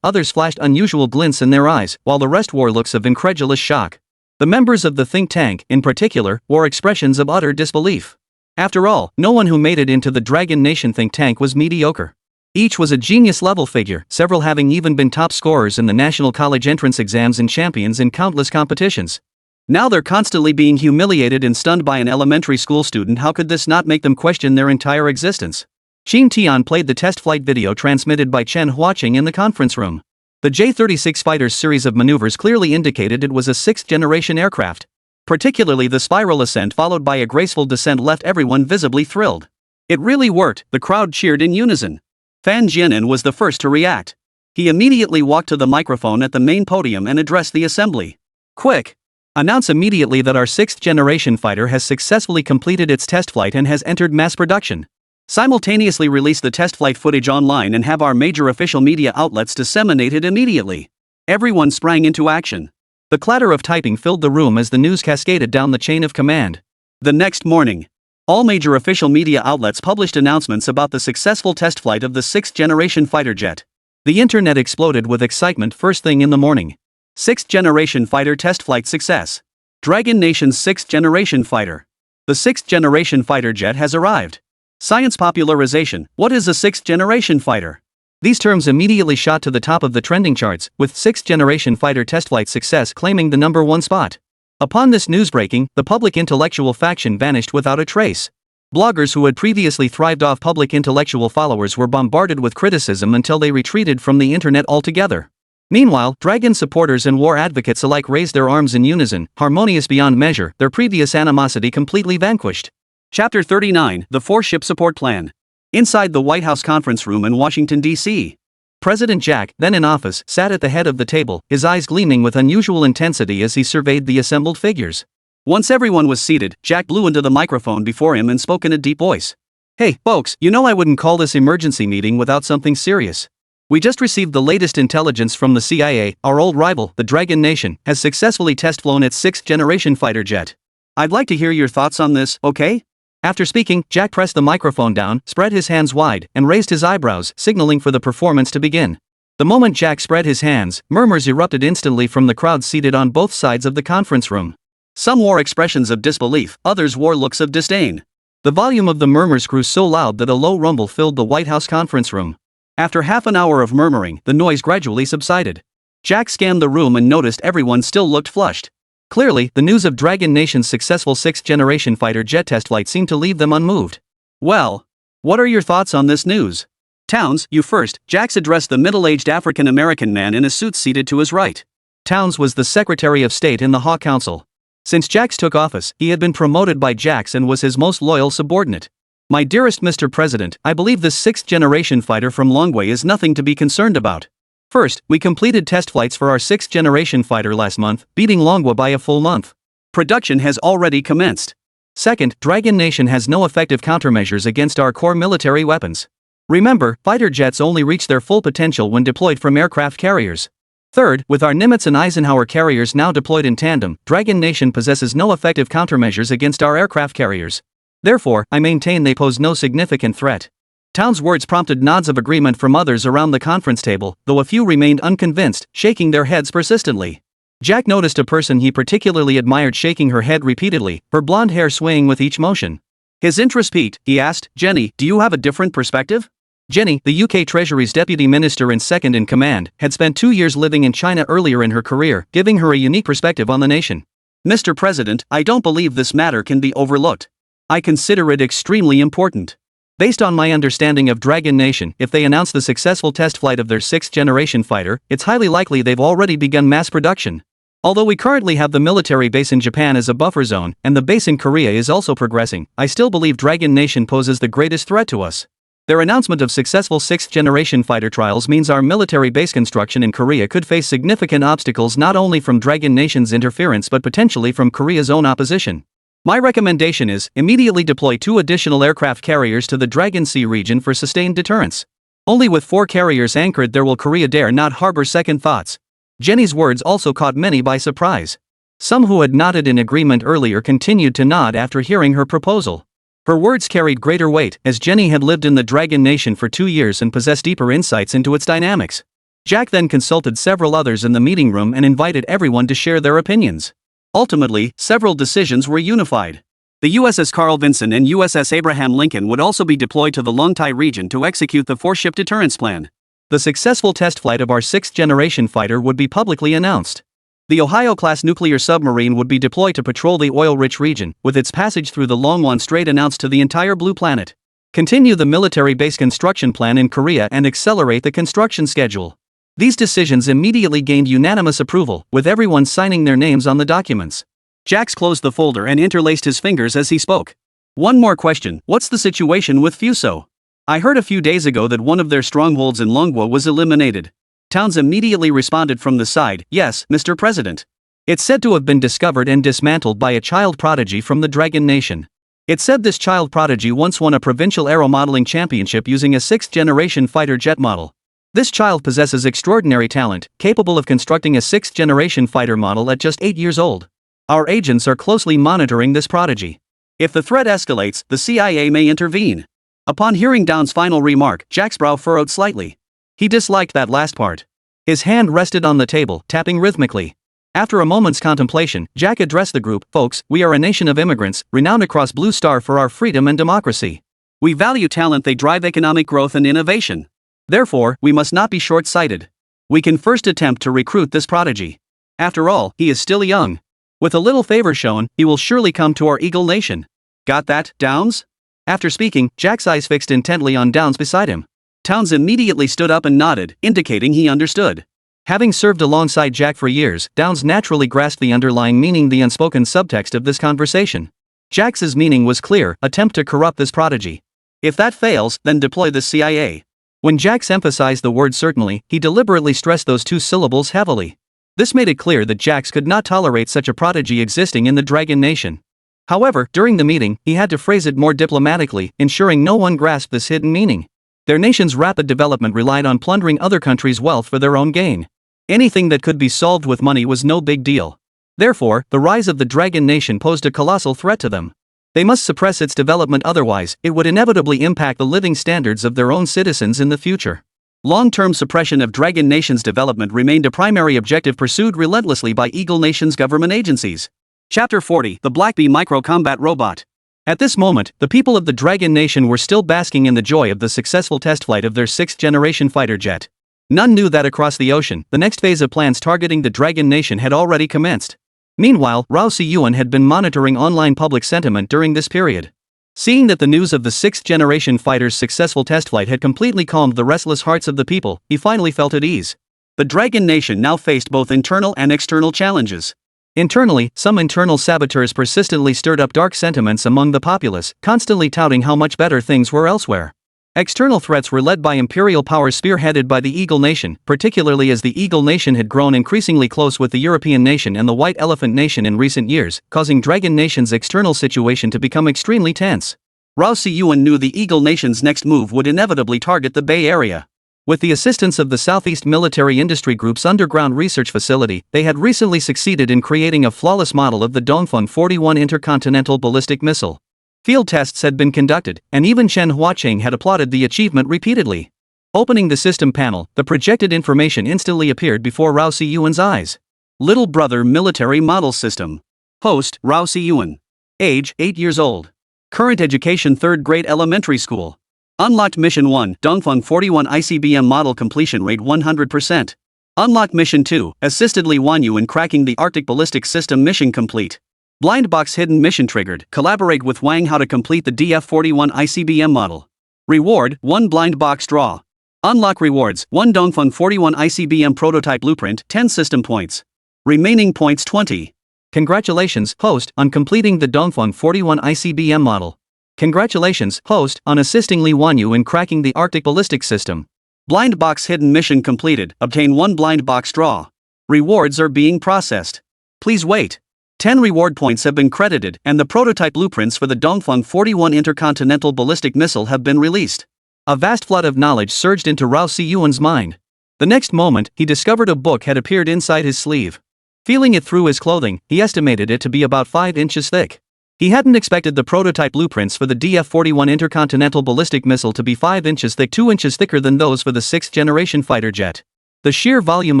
others flashed unusual glints in their eyes, while the rest wore looks of incredulous shock. The members of the think tank, in particular, wore expressions of utter disbelief. After all, no one who made it into the Dragon Nation think tank was mediocre. Each was a genius-level figure, several having even been top scorers in the national college entrance exams and champions in countless competitions. Now they're constantly being humiliated and stunned by an elementary school student. How could this not make them question their entire existence? Shin Tian played the test flight video transmitted by Chen Huaqing in the conference room. The J-36 fighter's series of maneuvers clearly indicated it was a sixth-generation aircraft. Particularly the spiral ascent followed by a graceful descent left everyone visibly thrilled. It really worked, the crowd cheered in unison. Fan Jianan was the first to react. He immediately walked to the microphone at the main podium and addressed the assembly. "Quick! Announce immediately that our sixth-generation fighter has successfully completed its test flight and has entered mass production. Simultaneously release the test flight footage online and have our major official media outlets disseminate it immediately." Everyone sprang into action. The clatter of typing filled the room as the news cascaded down the chain of command. The next morning, all major official media outlets published announcements about the successful test flight of the sixth-generation fighter jet. The internet exploded with excitement first thing in the morning. Sixth-generation fighter test flight success. Dragon Nation's sixth-generation fighter. The sixth-generation fighter jet has arrived. Science popularization. What is a sixth-generation fighter? These terms immediately shot to the top of the trending charts, with sixth-generation fighter test flight success claiming the #1 spot. Upon this news breaking, the public intellectual faction vanished without a trace. Bloggers who had previously thrived off public intellectual followers were bombarded with criticism until they retreated from the internet altogether. Meanwhile, Dragon supporters and war advocates alike raised their arms in unison, harmonious beyond measure, their previous animosity completely vanquished. Chapter 39, The 4-Ship Support Plan. Inside the White House conference room in Washington, D.C. President Jack, then in office, sat at the head of the table, his eyes gleaming with unusual intensity as he surveyed the assembled figures. Once everyone was seated, Jack blew into the microphone before him and spoke in a deep voice. "Hey, folks, you know I wouldn't call this emergency meeting without something serious. We just received the latest intelligence from the CIA. Our old rival, the Dragon Nation, has successfully test-flown its 6th-generation fighter jet. I'd like to hear your thoughts on this, okay?" After speaking, Jack pressed the microphone down, spread his hands wide, and raised his eyebrows, signaling for the performance to begin. The moment Jack spread his hands, murmurs erupted instantly from the crowd seated on both sides of the conference room. Some wore expressions of disbelief, others wore looks of disdain. The volume of the murmurs grew so loud that a low rumble filled the White House conference room. After half an hour of murmuring, the noise gradually subsided. Jack scanned the room and noticed everyone still looked flushed. Clearly, the news of Dragon Nation's successful 6th-generation fighter jet test flight seemed to leave them unmoved. "Well, what are your thoughts on this news?" "Towns, you first." Jax addressed the middle-aged African-American man in a suit seated to his right. Towns was the Secretary of State in the Haw Council. Since Jax took office, he had been promoted by Jax and was his most loyal subordinate. "My dearest Mr. President, I believe this 6th-generation fighter from Longwei is nothing to be concerned about. First, we completed test flights for our 6th-generation fighter last month, beating Longwa by a full month. Production has already commenced. Second, Dragon Nation has no effective countermeasures against our core military weapons. Remember, fighter jets only reach their full potential when deployed from aircraft carriers. Third, with our Nimitz and Eisenhower carriers now deployed in tandem, Dragon Nation possesses no effective countermeasures against our aircraft carriers. Therefore, I maintain they pose no significant threat." Towns' words prompted nods of agreement from others around the conference table, though a few remained unconvinced, shaking their heads persistently. Jack noticed a person he particularly admired shaking her head repeatedly, her blonde hair swaying with each motion. His interest piqued, he asked, "Jenny, do you have a different perspective?" Jenny, the UK Treasury's deputy minister and second in command, had spent 2 years living in China earlier in her career, giving her a unique perspective on the nation. "Mr. President, I don't believe this matter can be overlooked. I consider it extremely important. Based on my understanding of Dragon Nation, if they announce the successful test flight of their 6th-generation fighter, it's highly likely they've already begun mass production. Although we currently have the military base in Japan as a buffer zone, and the base in Korea is also progressing, I still believe Dragon Nation poses the greatest threat to us. Their announcement of successful 6th-generation fighter trials means our military base construction in Korea could face significant obstacles not only from Dragon Nation's interference but potentially from Korea's own opposition. My recommendation is, immediately deploy 2 additional aircraft carriers to the Dragon Sea region for sustained deterrence. Only with 4 carriers anchored there will Korea dare not harbor second thoughts." Jenny's words also caught many by surprise. Some who had nodded in agreement earlier continued to nod after hearing her proposal. Her words carried greater weight, as Jenny had lived in the Dragon Nation for 2 years and possessed deeper insights into its dynamics. Jack then consulted several others in the meeting room and invited everyone to share their opinions. Ultimately, several decisions were unified. The USS Carl Vinson and USS Abraham Lincoln would also be deployed to the Longtai region to execute the 4-ship deterrence plan. The successful test flight of our 6th-generation fighter would be publicly announced. The Ohio-class nuclear submarine would be deployed to patrol the oil-rich region, with its passage through the Longwan Strait announced to the entire Blue Planet. Continue the military base construction plan in Korea and accelerate the construction schedule. These decisions immediately gained unanimous approval, with everyone signing their names on the documents. Jax closed the folder and interlaced his fingers as he spoke. "One more question, what's the situation with Fuso? I heard a few days ago that one of their strongholds in Longwa was eliminated." Towns immediately responded from the side, "Yes, Mr. President. It's said to have been discovered and dismantled by a child prodigy from the Dragon Nation. It's said this child prodigy once won a provincial aero modeling championship using a 6th-generation fighter jet model. This child possesses extraordinary talent, capable of constructing a 6th-generation fighter model at just 8 years old. Our agents are closely monitoring this prodigy. If the threat escalates, the CIA may intervene." Upon hearing Down's final remark, Jack's brow furrowed slightly. He disliked that last part. His hand rested on the table, tapping rhythmically. After a moment's contemplation, Jack addressed the group, "Folks, we are a nation of immigrants, renowned across Blue Star for our freedom and democracy. We value talent, they drive economic growth and innovation. Therefore, we must not be short-sighted. We can first attempt to recruit this prodigy. After all, he is still young. With a little favor shown, he will surely come to our Eagle Nation. Got that, Downs?" After speaking, Jack's eyes fixed intently on Downs beside him. Towns immediately stood up and nodded, indicating he understood. Having served alongside Jack for years, Downs naturally grasped the underlying meaning, the unspoken subtext of this conversation. Jack's meaning was clear: attempt to corrupt this prodigy. If that fails, then deploy the CIA. When Jax emphasized the word certainly, he deliberately stressed those two syllables heavily. This made it clear that Jax could not tolerate such a prodigy existing in the Dragon Nation. However, during the meeting, he had to phrase it more diplomatically, ensuring no one grasped this hidden meaning. Their nation's rapid development relied on plundering other countries' wealth for their own gain. Anything that could be solved with money was no big deal. Therefore, the rise of the Dragon Nation posed a colossal threat to them. They must suppress its development, otherwise, it would inevitably impact the living standards of their own citizens in the future. Long-term suppression of Dragon Nation's development remained a primary objective pursued relentlessly by Eagle Nation's government agencies. Chapter 40: The Black Bee Micro-Combat Robot. At this moment, the people of the Dragon Nation were still basking in the joy of the successful test flight of their 6th-generation fighter jet. None knew that across the ocean, the next phase of plans targeting the Dragon Nation had already commenced. Meanwhile, Rao Si-yuan had been monitoring online public sentiment during this period. Seeing that the news of the 6th-generation fighter's successful test flight had completely calmed the restless hearts of the people, he finally felt at ease. The Dragon Nation now faced both internal and external challenges. Internally, some internal saboteurs persistently stirred up dark sentiments among the populace, constantly touting how much better things were elsewhere. External threats were led by imperial powers spearheaded by the Eagle Nation, particularly as the Eagle Nation had grown increasingly close with the European Nation and the White Elephant Nation in recent years, causing Dragon Nation's external situation to become extremely tense. Rao Si-yuan knew the Eagle Nation's next move would inevitably target the Bay Area. With the assistance of the Southeast Military Industry Group's underground research facility, they had recently succeeded in creating a flawless model of the Dongfeng 41 intercontinental ballistic missile. Field tests had been conducted, and even Chen Huacheng had applauded the achievement repeatedly. Opening the system panel, the projected information instantly appeared before Rao Si-yuan's eyes. Little Brother Military Model System. Host, Rao Si-yuan. Age, 8 years old. Current education 3rd grade elementary school. Unlocked Mission 1, Dongfeng 41 ICBM model completion rate 100%. Unlocked Mission 2, Assisted Li Wanyu in cracking the Arctic ballistic system mission complete. Blind box hidden mission triggered, collaborate with Wang how to complete the DF-41 ICBM model. Reward, 1 blind box draw. Unlock rewards, 1 Dongfeng 41 ICBM prototype blueprint, 10 system points. Remaining points 20. Congratulations, host, on completing the Dongfeng 41 ICBM model. Congratulations, host, on assisting Li Wanyu in cracking the Arctic ballistic system. Blind box hidden mission completed, obtain 1 blind box draw. Rewards are being processed. Please wait. 10 reward points have been credited, and the prototype blueprints for the Dongfeng 41 intercontinental ballistic missile have been released. A vast flood of knowledge surged into Rao Si-yuan's mind. The next moment, he discovered a book had appeared inside his sleeve. Feeling it through his clothing, he estimated it to be about 5 inches thick. He hadn't expected the prototype blueprints for the DF-41 intercontinental ballistic missile to be 5 inches thick, 2 inches thicker than those for the 6th-generation fighter jet. The sheer volume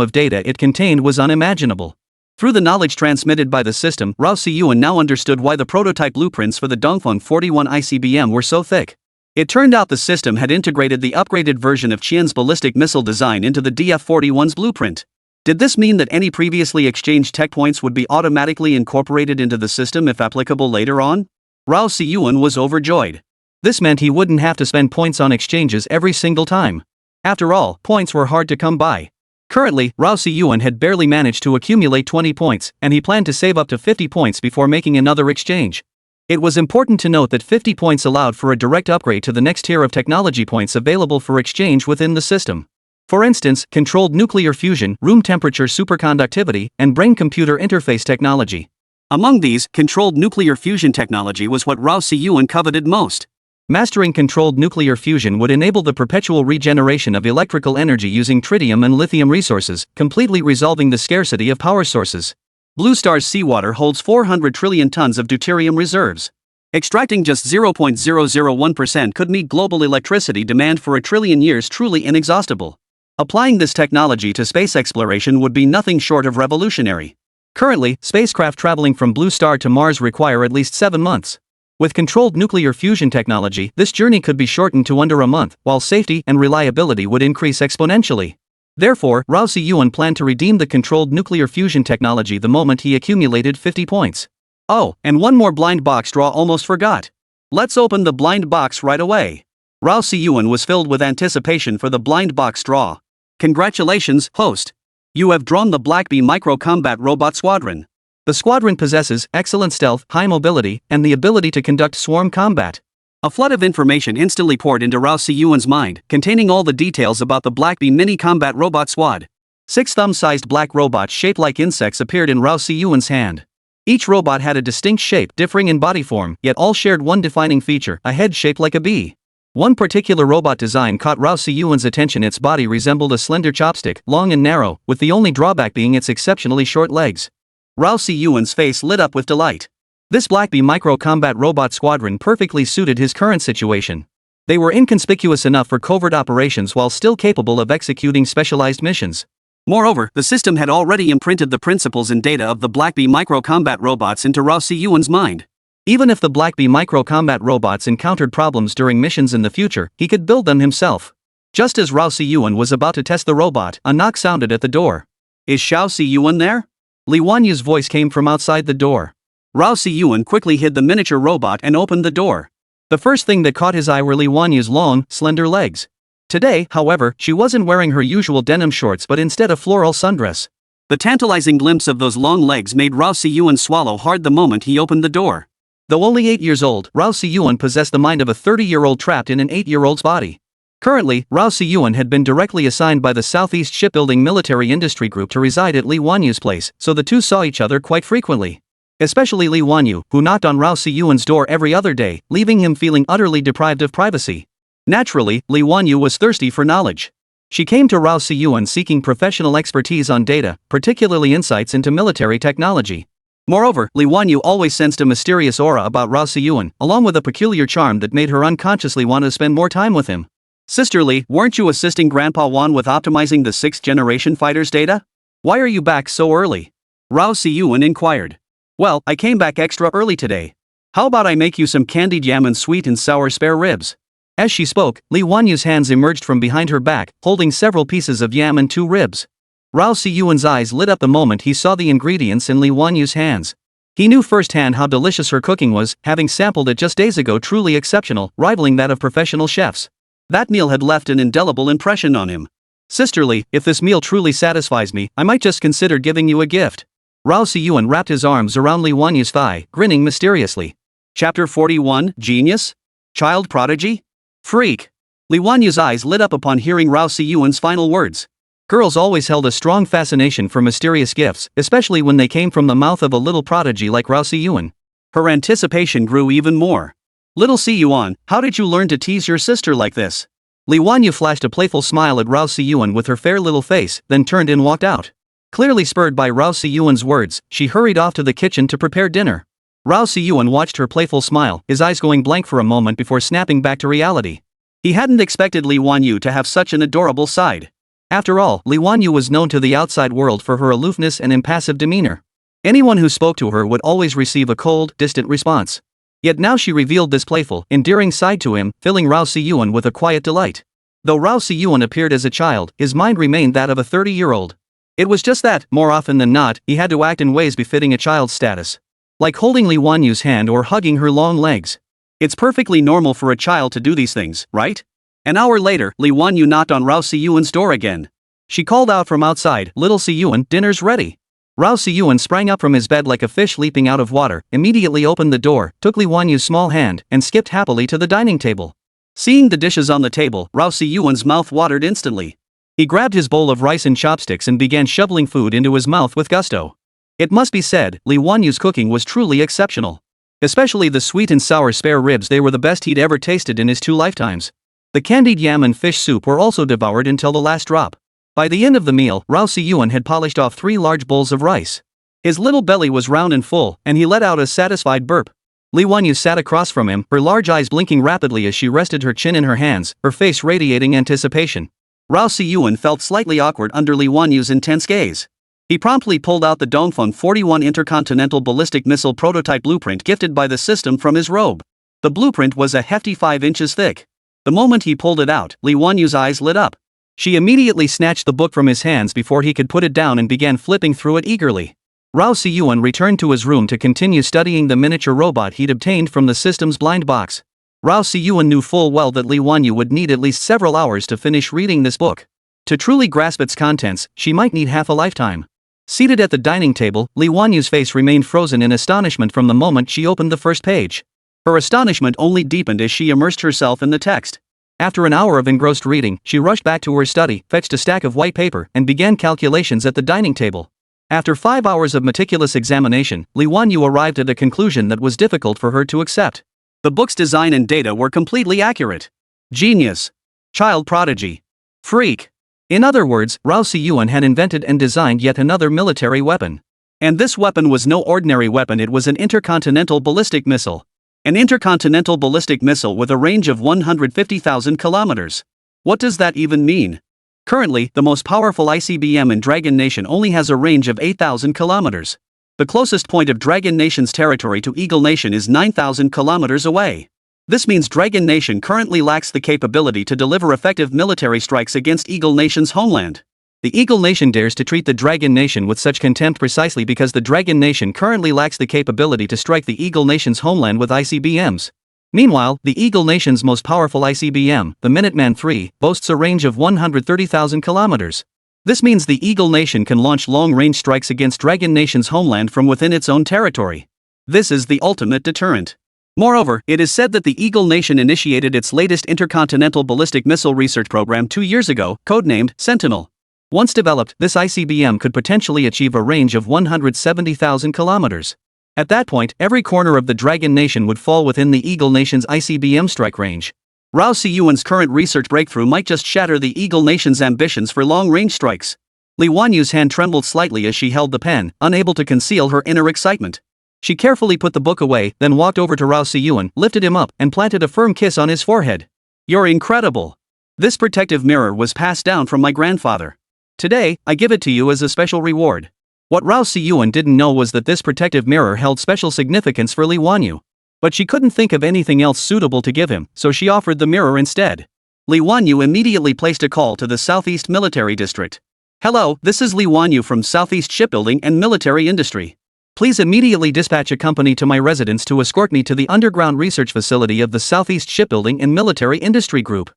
of data it contained was unimaginable. Through the knowledge transmitted by the system, Rao Si-yuan now understood why the prototype blueprints for the Dongfeng 41 ICBM were so thick. It turned out the system had integrated the upgraded version of Qian's ballistic missile design into the DF-41's blueprint. Did this mean that any previously exchanged tech points would be automatically incorporated into the system if applicable later on? Rao Si-yuan was overjoyed. This meant he wouldn't have to spend points on exchanges every single time. After all, points were hard to come by. Currently, Rao Si-yuan had barely managed to accumulate 20 points, and he planned to save up to 50 points before making another exchange. It was important to note that 50 points allowed for a direct upgrade to the next tier of technology points available for exchange within the system. For instance, controlled nuclear fusion, room temperature superconductivity, and brain-computer interface technology. Among these, controlled nuclear fusion technology was what Rao Si-yuan coveted most. Mastering controlled nuclear fusion would enable the perpetual regeneration of electrical energy using tritium and lithium resources, completely resolving the scarcity of power sources. Blue Star's seawater holds 400 trillion tons of deuterium reserves. Extracting just 0.001% could meet global electricity demand for a trillion years, truly inexhaustible. Applying this technology to space exploration would be nothing short of revolutionary. Currently, spacecraft traveling from Blue Star to Mars require at least 7 months. With controlled nuclear fusion technology, this journey could be shortened to under a month, while safety and reliability would increase exponentially. Therefore, Rao Si-yuan planned to redeem the controlled nuclear fusion technology the moment he accumulated 50 points. Oh, and one more blind box draw, almost forgot. Let's open the blind box right away. Rao Si-yuan was filled with anticipation for the blind box draw. Congratulations, host. You have drawn the Black Bee Micro-Combat Robot Squadron. The squadron possesses excellent stealth, high mobility, and the ability to conduct swarm combat. A flood of information instantly poured into Rao Si-yuan's mind, containing all the details about the Black Bee mini combat robot squad. 6 thumb-sized black robots shaped like insects appeared in Rao Si-yuan's hand. Each robot had a distinct shape, differing in body form, yet all shared one defining feature: a head shaped like a bee. One particular robot design caught Rao Si-yuan's attention. Its body resembled a slender chopstick, long and narrow, with the only drawback being its exceptionally short legs. Rao Si-yuan's face lit up with delight. This Black Bee micro-combat robot squadron perfectly suited his current situation. They were inconspicuous enough for covert operations while still capable of executing specialized missions. Moreover, the system had already imprinted the principles and data of the Black Bee micro-combat robots into Rao Si-yuan's mind. Even if the Black Bee micro-combat robots encountered problems during missions in the future, he could build them himself. Just as Rao Si-yuan was about to test the robot, a knock sounded at the door. "Is Xiao Si-yuan there?" Li Wanyu's voice came from outside the door. Rao Si-yuan quickly hid the miniature robot and opened the door. The first thing that caught his eye were Li Wanyu's long, slender legs. Today, however, she wasn't wearing her usual denim shorts but instead a floral sundress. The tantalizing glimpse of those long legs made Rao Si-yuan swallow hard the moment he opened the door. Though only 8 years old, Rao Si-yuan possessed the mind of a 30-year-old trapped in an 8-year-old's body. Currently, Rao Si-yuan had been directly assigned by the Southeast Shipbuilding Military Industry Group to reside at Li Wanyu's place, so the two saw each other quite frequently. Especially Li Wanyu, who knocked on Rao Si-yuan's door every other day, leaving him feeling utterly deprived of privacy. Naturally, Li Wanyu was thirsty for knowledge. She came to Rao Si-yuan seeking professional expertise on data, particularly insights into military technology. Moreover, Li Wanyu always sensed a mysterious aura about Rao Si-yuan, along with a peculiar charm that made her unconsciously want to spend more time with him. "Sister Li, weren't you assisting Grandpa Wan with optimizing the 6th-generation fighter's data? Why are you back so early?" Rao Si-yuan inquired. "Well, I came back extra early today. How about I make you some candied yam and sweet and sour spare ribs?" As she spoke, Li Wanyu's hands emerged from behind her back, holding several pieces of yam and 2 ribs. Rao Si-yuan's eyes lit up the moment he saw the ingredients in Li Wanyu's hands. He knew firsthand how delicious her cooking was, having sampled it just days ago. Truly exceptional, rivaling that of professional chefs. That meal had left an indelible impression on him. "Sister Li, if this meal truly satisfies me, I might just consider giving you a gift." Rao Si-yuan wrapped his arms around Li Wanyu's thigh, grinning mysteriously. Chapter 41, Genius? Child Prodigy? Freak. Li Wanyu's eyes lit up upon hearing Rao Si-yuan's final words. Girls always held a strong fascination for mysterious gifts, especially when they came from the mouth of a little prodigy like Rao Si-yuan. Her anticipation grew even more. "Little Si-yuan, how did you learn to tease your sister like this?" Li Wanyu flashed a playful smile at Rao Si-yuan with her fair little face, then turned and walked out. Clearly spurred by Rao Si-yuan's words, she hurried off to the kitchen to prepare dinner. Rao Si-yuan watched her playful smile, his eyes going blank for a moment before snapping back to reality. He hadn't expected Li Wanyu to have such an adorable side. After all, Li Wanyu was known to the outside world for her aloofness and impassive demeanor. Anyone who spoke to her would always receive a cold, distant response. Yet now she revealed this playful, endearing side to him, filling Rao Si-yuan with a quiet delight. Though Rao Si-yuan appeared as a child, his mind remained that of a 30-year-old. It was just that, more often than not, he had to act in ways befitting a child's status. Like holding Li Wanyu's hand or hugging her long legs. It's perfectly normal for a child to do these things, right? An hour later, Li Wanyu knocked on Rao Si-yuan's door again. She called out from outside, "Little Si-yuan, dinner's ready." Rao Si-yuan sprang up from his bed like a fish leaping out of water, immediately opened the door, took Li Wanyu's small hand, and skipped happily to the dining table. Seeing the dishes on the table, Rao Si-yuan's mouth watered instantly. He grabbed his bowl of rice and chopsticks and began shoveling food into his mouth with gusto. It must be said, Li Wanyu's cooking was truly exceptional. Especially the sweet and sour spare ribs, they were the best he'd ever tasted in his 2 lifetimes. The candied yam and fish soup were also devoured until the last drop. By the end of the meal, Rao Si-yuan had polished off 3 large bowls of rice. His little belly was round and full, and he let out a satisfied burp. Li Wanyu sat across from him, her large eyes blinking rapidly as she rested her chin in her hands, her face radiating anticipation. Rao Si-yuan felt slightly awkward under Li Wanyu's intense gaze. He promptly pulled out the Dongfeng 41 intercontinental ballistic missile prototype blueprint gifted by the system from his robe. The blueprint was a hefty 5 inches thick. The moment he pulled it out, Li Wanyu's eyes lit up. She immediately snatched the book from his hands before he could put it down and began flipping through it eagerly. Rao Si-yuan returned to his room to continue studying the miniature robot he'd obtained from the system's blind box. Rao Si-yuan knew full well that Li Wanyu would need at least several hours to finish reading this book. To truly grasp its contents, she might need half a lifetime. Seated at the dining table, Li Wanyu's face remained frozen in astonishment from the moment she opened the first page. Her astonishment only deepened as she immersed herself in the text. After an hour of engrossed reading, she rushed back to her study, fetched a stack of white paper, and began calculations at the dining table. After 5 hours of meticulous examination, Lee Won-yu arrived at a conclusion that was difficult for her to accept. The book's design and data were completely accurate. Genius. Child prodigy. Freak. In other words, Rao Si-yuan had invented and designed yet another military weapon. And this weapon was no ordinary weapon, it was an intercontinental ballistic missile. An intercontinental ballistic missile with a range of 150,000 kilometers. What does that even mean? Currently, the most powerful ICBM in Dragon Nation only has a range of 8,000 kilometers. The closest point of Dragon Nation's territory to Eagle Nation is 9,000 kilometers away. This means Dragon Nation currently lacks the capability to deliver effective military strikes against Eagle Nation's homeland. The Eagle Nation dares to treat the Dragon Nation with such contempt precisely because the Dragon Nation currently lacks the capability to strike the Eagle Nation's homeland with ICBMs. Meanwhile, the Eagle Nation's most powerful ICBM, the Minuteman III, boasts a range of 130,000 kilometers. This means the Eagle Nation can launch long-range strikes against Dragon Nation's homeland from within its own territory. This is the ultimate deterrent. Moreover, it is said that the Eagle Nation initiated its latest intercontinental ballistic missile research program 2 years ago, codenamed Sentinel. Once developed, this ICBM could potentially achieve a range of 170,000 kilometers. At that point, every corner of the Dragon Nation would fall within the Eagle Nation's ICBM strike range. Rao Si-yuan's current research breakthrough might just shatter the Eagle Nation's ambitions for long-range strikes. Lee Won-yu's hand trembled slightly as she held the pen, unable to conceal her inner excitement. She carefully put the book away, then walked over to Rao Si-yuan, lifted him up, and planted a firm kiss on his forehead. "You're incredible. This protective mirror was passed down from my grandfather. Today, I give it to you as a special reward." What Rao Si-yuan didn't know was that this protective mirror held special significance for Lee Won-yu. But she couldn't think of anything else suitable to give him, so she offered the mirror instead. Lee Won-yu immediately placed a call to the Southeast Military District. "Hello, this is Lee Won-yu from Southeast Shipbuilding and Military Industry. Please immediately dispatch a company to my residence to escort me to the underground research facility of the Southeast Shipbuilding and Military Industry Group."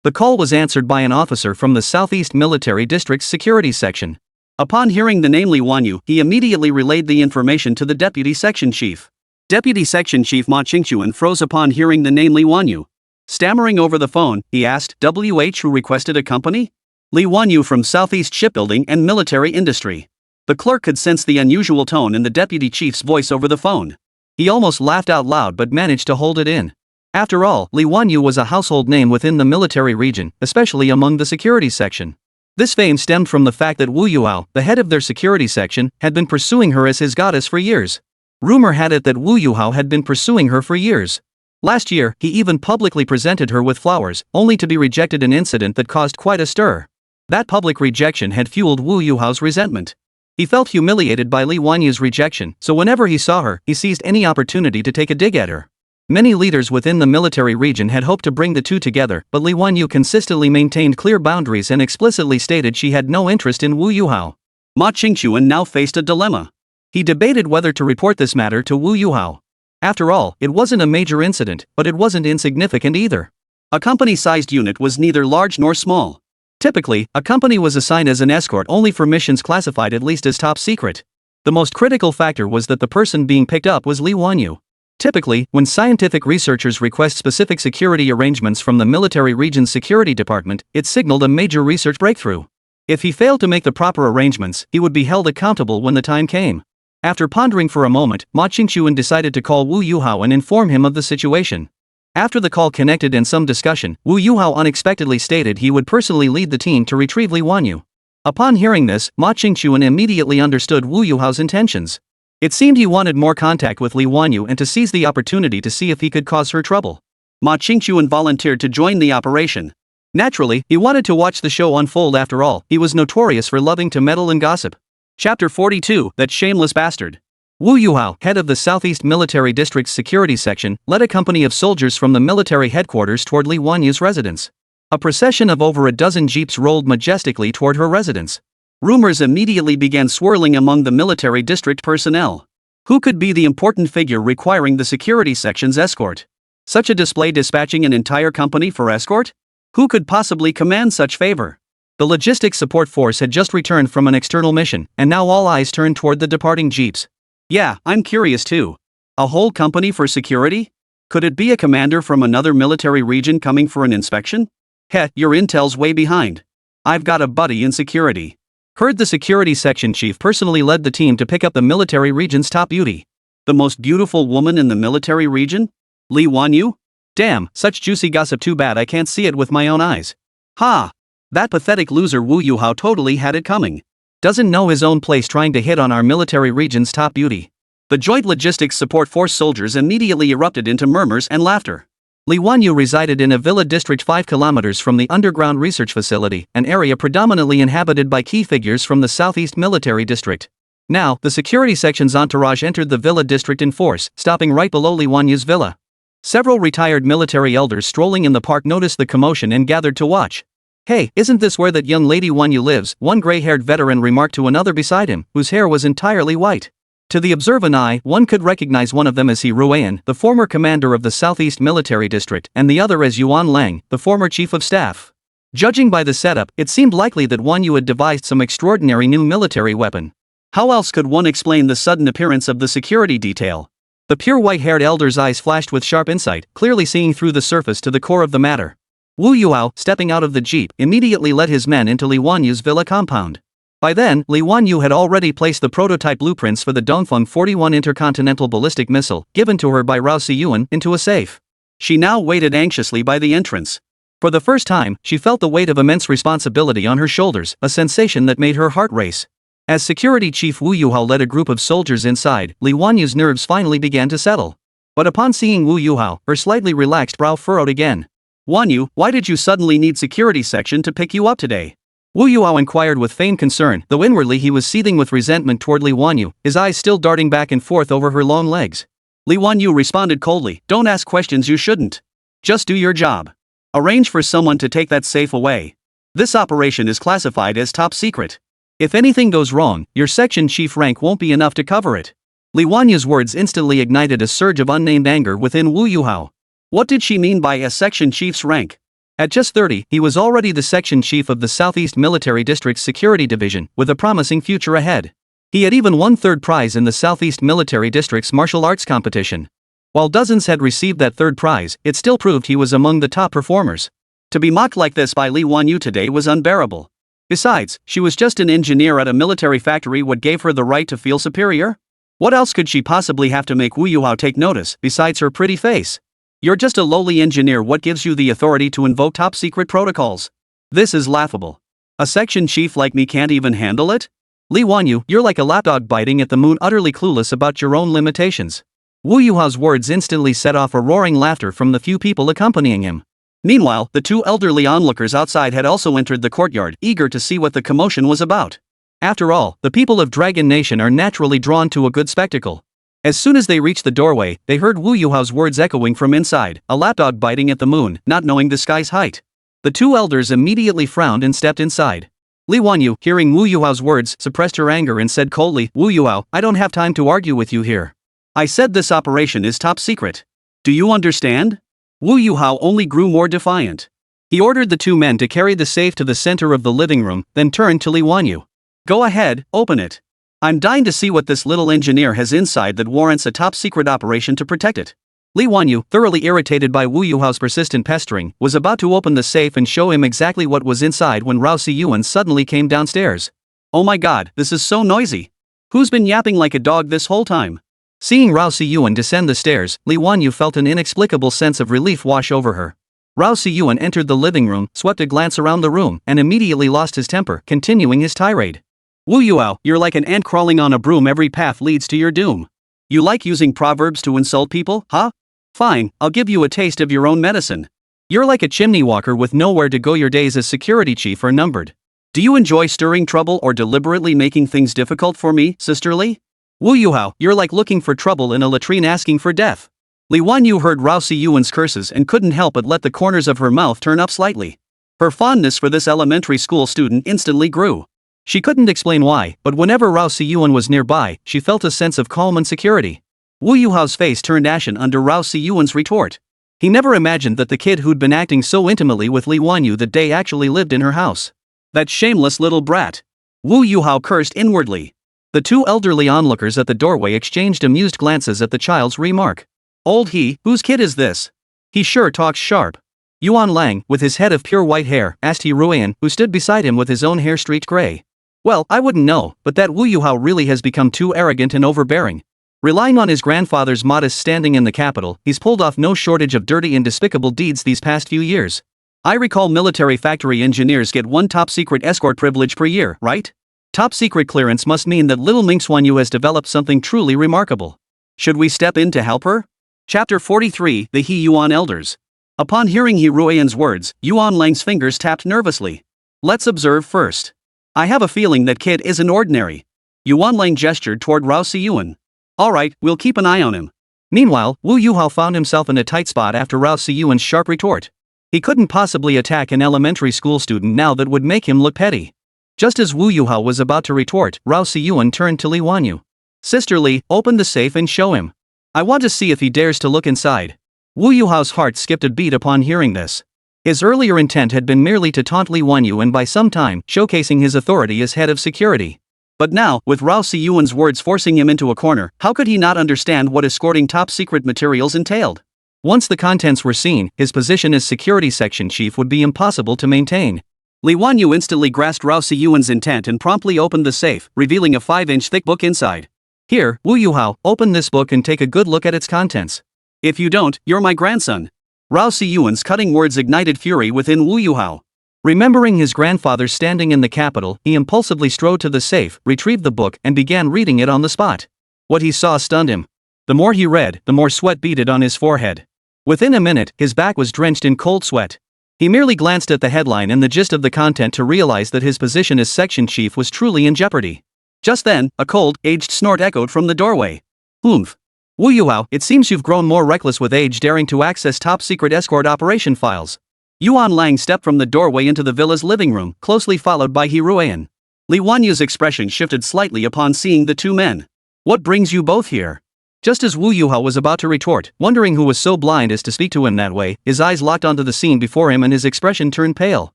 The call was answered by an officer from the Southeast Military District's security section. Upon hearing the name Lee Won-yu, he immediately relayed the information to the Deputy Section Chief. Deputy Section Chief Ma Qingchuan froze upon hearing the name Lee Won-yu. Stammering over the phone, he asked, "Who requested a company?" "Lee Won-yu from Southeast Shipbuilding and Military Industry." The clerk could sense the unusual tone in the Deputy Chief's voice over the phone. He almost laughed out loud but managed to hold it in. After all, Lee Won-yu was a household name within the military region, especially among the security section. This fame stemmed from the fact that Wu Yuhao, the head of their security section, had been pursuing her as his goddess for years. Rumor had it that Wu Yuhao had been pursuing her for years. Last year, he even publicly presented her with flowers, only to be rejected, an incident that caused quite a stir. That public rejection had fueled Wu Yuhao's resentment. He felt humiliated by Lee Won-yu's rejection, so whenever he saw her, he seized any opportunity to take a dig at her. Many leaders within the military region had hoped to bring the two together, but Lee Won-yu consistently maintained clear boundaries and explicitly stated she had no interest in Wu Yuhao. Ma Qingchuan now faced a dilemma. He debated whether to report this matter to Wu Yuhao. After all, it wasn't a major incident, but it wasn't insignificant either. A company-sized unit was neither large nor small. Typically, a company was assigned as an escort only for missions classified at least as top secret. The most critical factor was that the person being picked up was Lee Won-yu. Typically, when scientific researchers request specific security arrangements from the military region's security department, it signaled a major research breakthrough. If he failed to make the proper arrangements, he would be held accountable when the time came. After pondering for a moment, Ma Qingchuan decided to call Wu Yuhao and inform him of the situation. After the call connected and some discussion, Wu Yuhao unexpectedly stated he would personally lead the team to retrieve Lee Won-yu. Upon hearing this, Ma Qingchuan immediately understood Wu Yuhao's intentions. It seemed he wanted more contact with Lee Won-yu and to seize the opportunity to see if he could cause her trouble. Ma Qingchuan volunteered to join the operation. Naturally, he wanted to watch the show unfold. After all, he was notorious for loving to meddle and gossip. Chapter 42, That Shameless Bastard. Wu Yuhao, head of the Southeast Military District's security section, led a company of soldiers from the military headquarters toward Lee Won-yu's residence. A procession of over a dozen jeeps rolled majestically toward her residence. Rumors immediately began swirling among the military district personnel. Who could be the important figure requiring the security section's escort? Such a display dispatching an entire company for escort? Who could possibly command such favor? The logistics support force had just returned from an external mission, and now all eyes turned toward the departing jeeps. Yeah, I'm curious too. A whole company for security? Could it be a commander from another military region coming for an inspection? Heh, your intel's way behind. I've got a buddy in security. Heard the security section chief personally led the team to pick up the military region's top beauty. The most beautiful woman in the military region? Lee Wanyu? Damn, such juicy gossip, too bad I can't see it with my own eyes. Ha! That pathetic loser Wu Yuhao totally had it coming. Doesn't know his own place, trying to hit on our military region's top beauty. The Joint Logistics Support Force soldiers immediately erupted into murmurs and laughter. Lee Wanyu resided in a villa district 5 kilometers from the underground research facility, an area predominantly inhabited by key figures from the Southeast Military District. Now, the security section's entourage entered the villa district in force, stopping right below Lee Wanyu's villa. Several retired military elders strolling in the park noticed the commotion and gathered to watch. Hey, isn't this where that young lady Wanyu lives? One gray-haired veteran remarked to another beside him, whose hair was entirely white. To the observant eye, one could recognize one of them as He Ruan, the former commander of the Southeast Military District, and the other as Yuan Lang, the former chief of staff. Judging by the setup, it seemed likely that Wanyu had devised some extraordinary new military weapon. How else could one explain the sudden appearance of the security detail? The pure white-haired elder's eyes flashed with sharp insight, clearly seeing through the surface to the core of the matter. Wu Yuhao, stepping out of the jeep, immediately led his men into Lee Wanyu's villa compound. By then, Lee Wanyu had already placed the prototype blueprints for the Dongfeng 41 intercontinental ballistic missile, given to her by Rao Siyuan, into a safe. She now waited anxiously by the entrance. For the first time, she felt the weight of immense responsibility on her shoulders, a sensation that made her heart race. As security chief Wu Yuhao led a group of soldiers inside, Lee Wanyu's nerves finally began to settle. But upon seeing Wu Yuhao, her slightly relaxed brow furrowed again. Wanyu, why did you suddenly need security section to pick you up today? Wu Yuhao inquired with feigned concern, though inwardly he was seething with resentment toward Lee Wanyu, his eyes still darting back and forth over her long legs. Lee Wanyu responded coldly, don't ask questions you shouldn't. Just do your job. Arrange for someone to take that safe away. This operation is classified as top secret. If anything goes wrong, your section chief rank won't be enough to cover it. Lee Wanyu's words instantly ignited a surge of unnamed anger within Wu Yuhao. What did she mean by a section chief's rank? At just 30, he was already the section chief of the Southeast Military District's Security Division, with a promising future ahead. He had even won third prize in the Southeast Military District's martial arts competition. While dozens had received that third prize, it still proved he was among the top performers. To be mocked like this by Lee Wanyu today was unbearable. Besides, she was just an engineer at a military factory. What gave her the right to feel superior? What else could she possibly have to make Wu Yuhao take notice, besides her pretty face? You're just a lowly engineer. What gives you the authority to invoke top secret protocols? This is laughable. A section chief like me can't even handle it? Lee Wanyu, you're like a lapdog biting at the moon, utterly clueless about your own limitations. Wu Yuhao's words instantly set off a roaring laughter from the few people accompanying him. Meanwhile, the two elderly onlookers outside had also entered the courtyard, eager to see what the commotion was about. After all, the people of Dragon Nation are naturally drawn to a good spectacle. As soon as they reached the doorway, they heard Wu Yuhao's words echoing from inside, a lapdog biting at the moon, not knowing the sky's height. The two elders immediately frowned and stepped inside. Lee Wanyu, hearing Wu Yuhao's words, suppressed her anger and said coldly, Wu Yuhao, I don't have time to argue with you here. I said this operation is top secret. Do you understand? Wu Yuhao only grew more defiant. He ordered the two men to carry the safe to the center of the living room, then turned to Lee Wanyu. Go ahead, open it. I'm dying to see what this little engineer has inside that warrants a top-secret operation to protect it. Lee Wanyu, thoroughly irritated by Wu Yuhao's persistent pestering, was about to open the safe and show him exactly what was inside when Rao Siyuan suddenly came downstairs. Oh my god, this is so noisy. Who's been yapping like a dog this whole time? Seeing Rao Siyuan descend the stairs, Lee Wanyu felt an inexplicable sense of relief wash over her. Rao Siyuan entered the living room, swept a glance around the room, and immediately lost his temper, continuing his tirade. Wu Yuhao, you're like an ant crawling on a broom. Every path leads to your doom. You like using proverbs to insult people, huh? Fine, I'll give you a taste of your own medicine. You're like a chimney walker with nowhere to go. Your days as security chief are numbered. Do you enjoy stirring trouble or deliberately making things difficult for me, Sister Lee? Wu Yuhao, you're like looking for trouble in a latrine asking for death. Lee Wanyu heard Rao Siyuan's curses and couldn't help but let the corners of her mouth turn up slightly. Her fondness for this elementary school student instantly grew. She couldn't explain why, but whenever Rao Siyuan was nearby, she felt a sense of calm and security. Wu Yuhao's face turned ashen under Rao Siyuan's retort. He never imagined that the kid who'd been acting so intimately with Lee Wanyu that day actually lived in her house. That shameless little brat. Wu Yuhao cursed inwardly. The two elderly onlookers at the doorway exchanged amused glances at the child's remark. Old he, whose kid is this? He sure talks sharp. Yuan Lang, with his head of pure white hair, asked He Ruian, who stood beside him with his own hair streaked gray. Well, I wouldn't know, but that Wu Yuhao really has become too arrogant and overbearing. Relying on his grandfather's modest standing in the capital, he's pulled off no shortage of dirty and despicable deeds these past few years. I recall military factory engineers get one top-secret escort privilege per year, right? Top-secret clearance must mean that little Ming Xuanyu has developed something truly remarkable. Should we step in to help her? Chapter 43, The He Yuan Elders. Upon hearing He Ruian's words, Yuan Lang's fingers tapped nervously. Let's observe first. I have a feeling that kid isn't ordinary. Yuan Lang gestured toward Rao Siyuan. Alright, we'll keep an eye on him. Meanwhile, Wu Yuhao found himself in a tight spot after Rao Siyuan's sharp retort. He couldn't possibly attack an elementary school student now that would make him look petty. Just as Wu Yuhao was about to retort, Rao Siyuan turned to Li Wanyu. Sister Li, open the safe and show him. I want to see if he dares to look inside. Wu Yuhao's heart skipped a beat upon hearing this. His earlier intent had been merely to taunt Li Wanyu and by some time showcasing his authority as head of security. But now, with Rao Siyuan's words forcing him into a corner, how could he not understand what escorting top-secret materials entailed? Once the contents were seen, his position as security section chief would be impossible to maintain. Li Wanyu instantly grasped Rao Siyuan's intent and promptly opened the safe, revealing a 5-inch thick book inside. Here, Wu Yuhao, open this book and take a good look at its contents. If you don't, you're my grandson. Rao Siyuan's cutting words ignited fury within Wu Yuhao. Remembering his grandfather standing in the capital, he impulsively strode to the safe, retrieved the book, and began reading it on the spot. What he saw stunned him. The more he read, the more sweat beaded on his forehead. Within a minute, his back was drenched in cold sweat. He merely glanced at the headline and the gist of the content to realize that his position as section chief was truly in jeopardy. Just then, a cold, aged snort echoed from the doorway. Oomph. Wu Yuhao, it seems you've grown more reckless with age, daring to access top-secret escort operation files. Yuan Lang stepped from the doorway into the villa's living room, closely followed by He Ruian. Li Wanyu's expression shifted slightly upon seeing the two men. What brings you both here? Just as Wu Yuhao was about to retort, wondering who was so blind as to speak to him that way, his eyes locked onto the scene before him and his expression turned pale.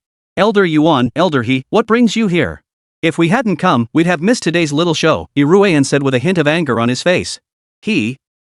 Elder Yuan, Elder He, what brings you here? If we hadn't come, we'd have missed today's little show, He Ruian said with a hint of anger on his face.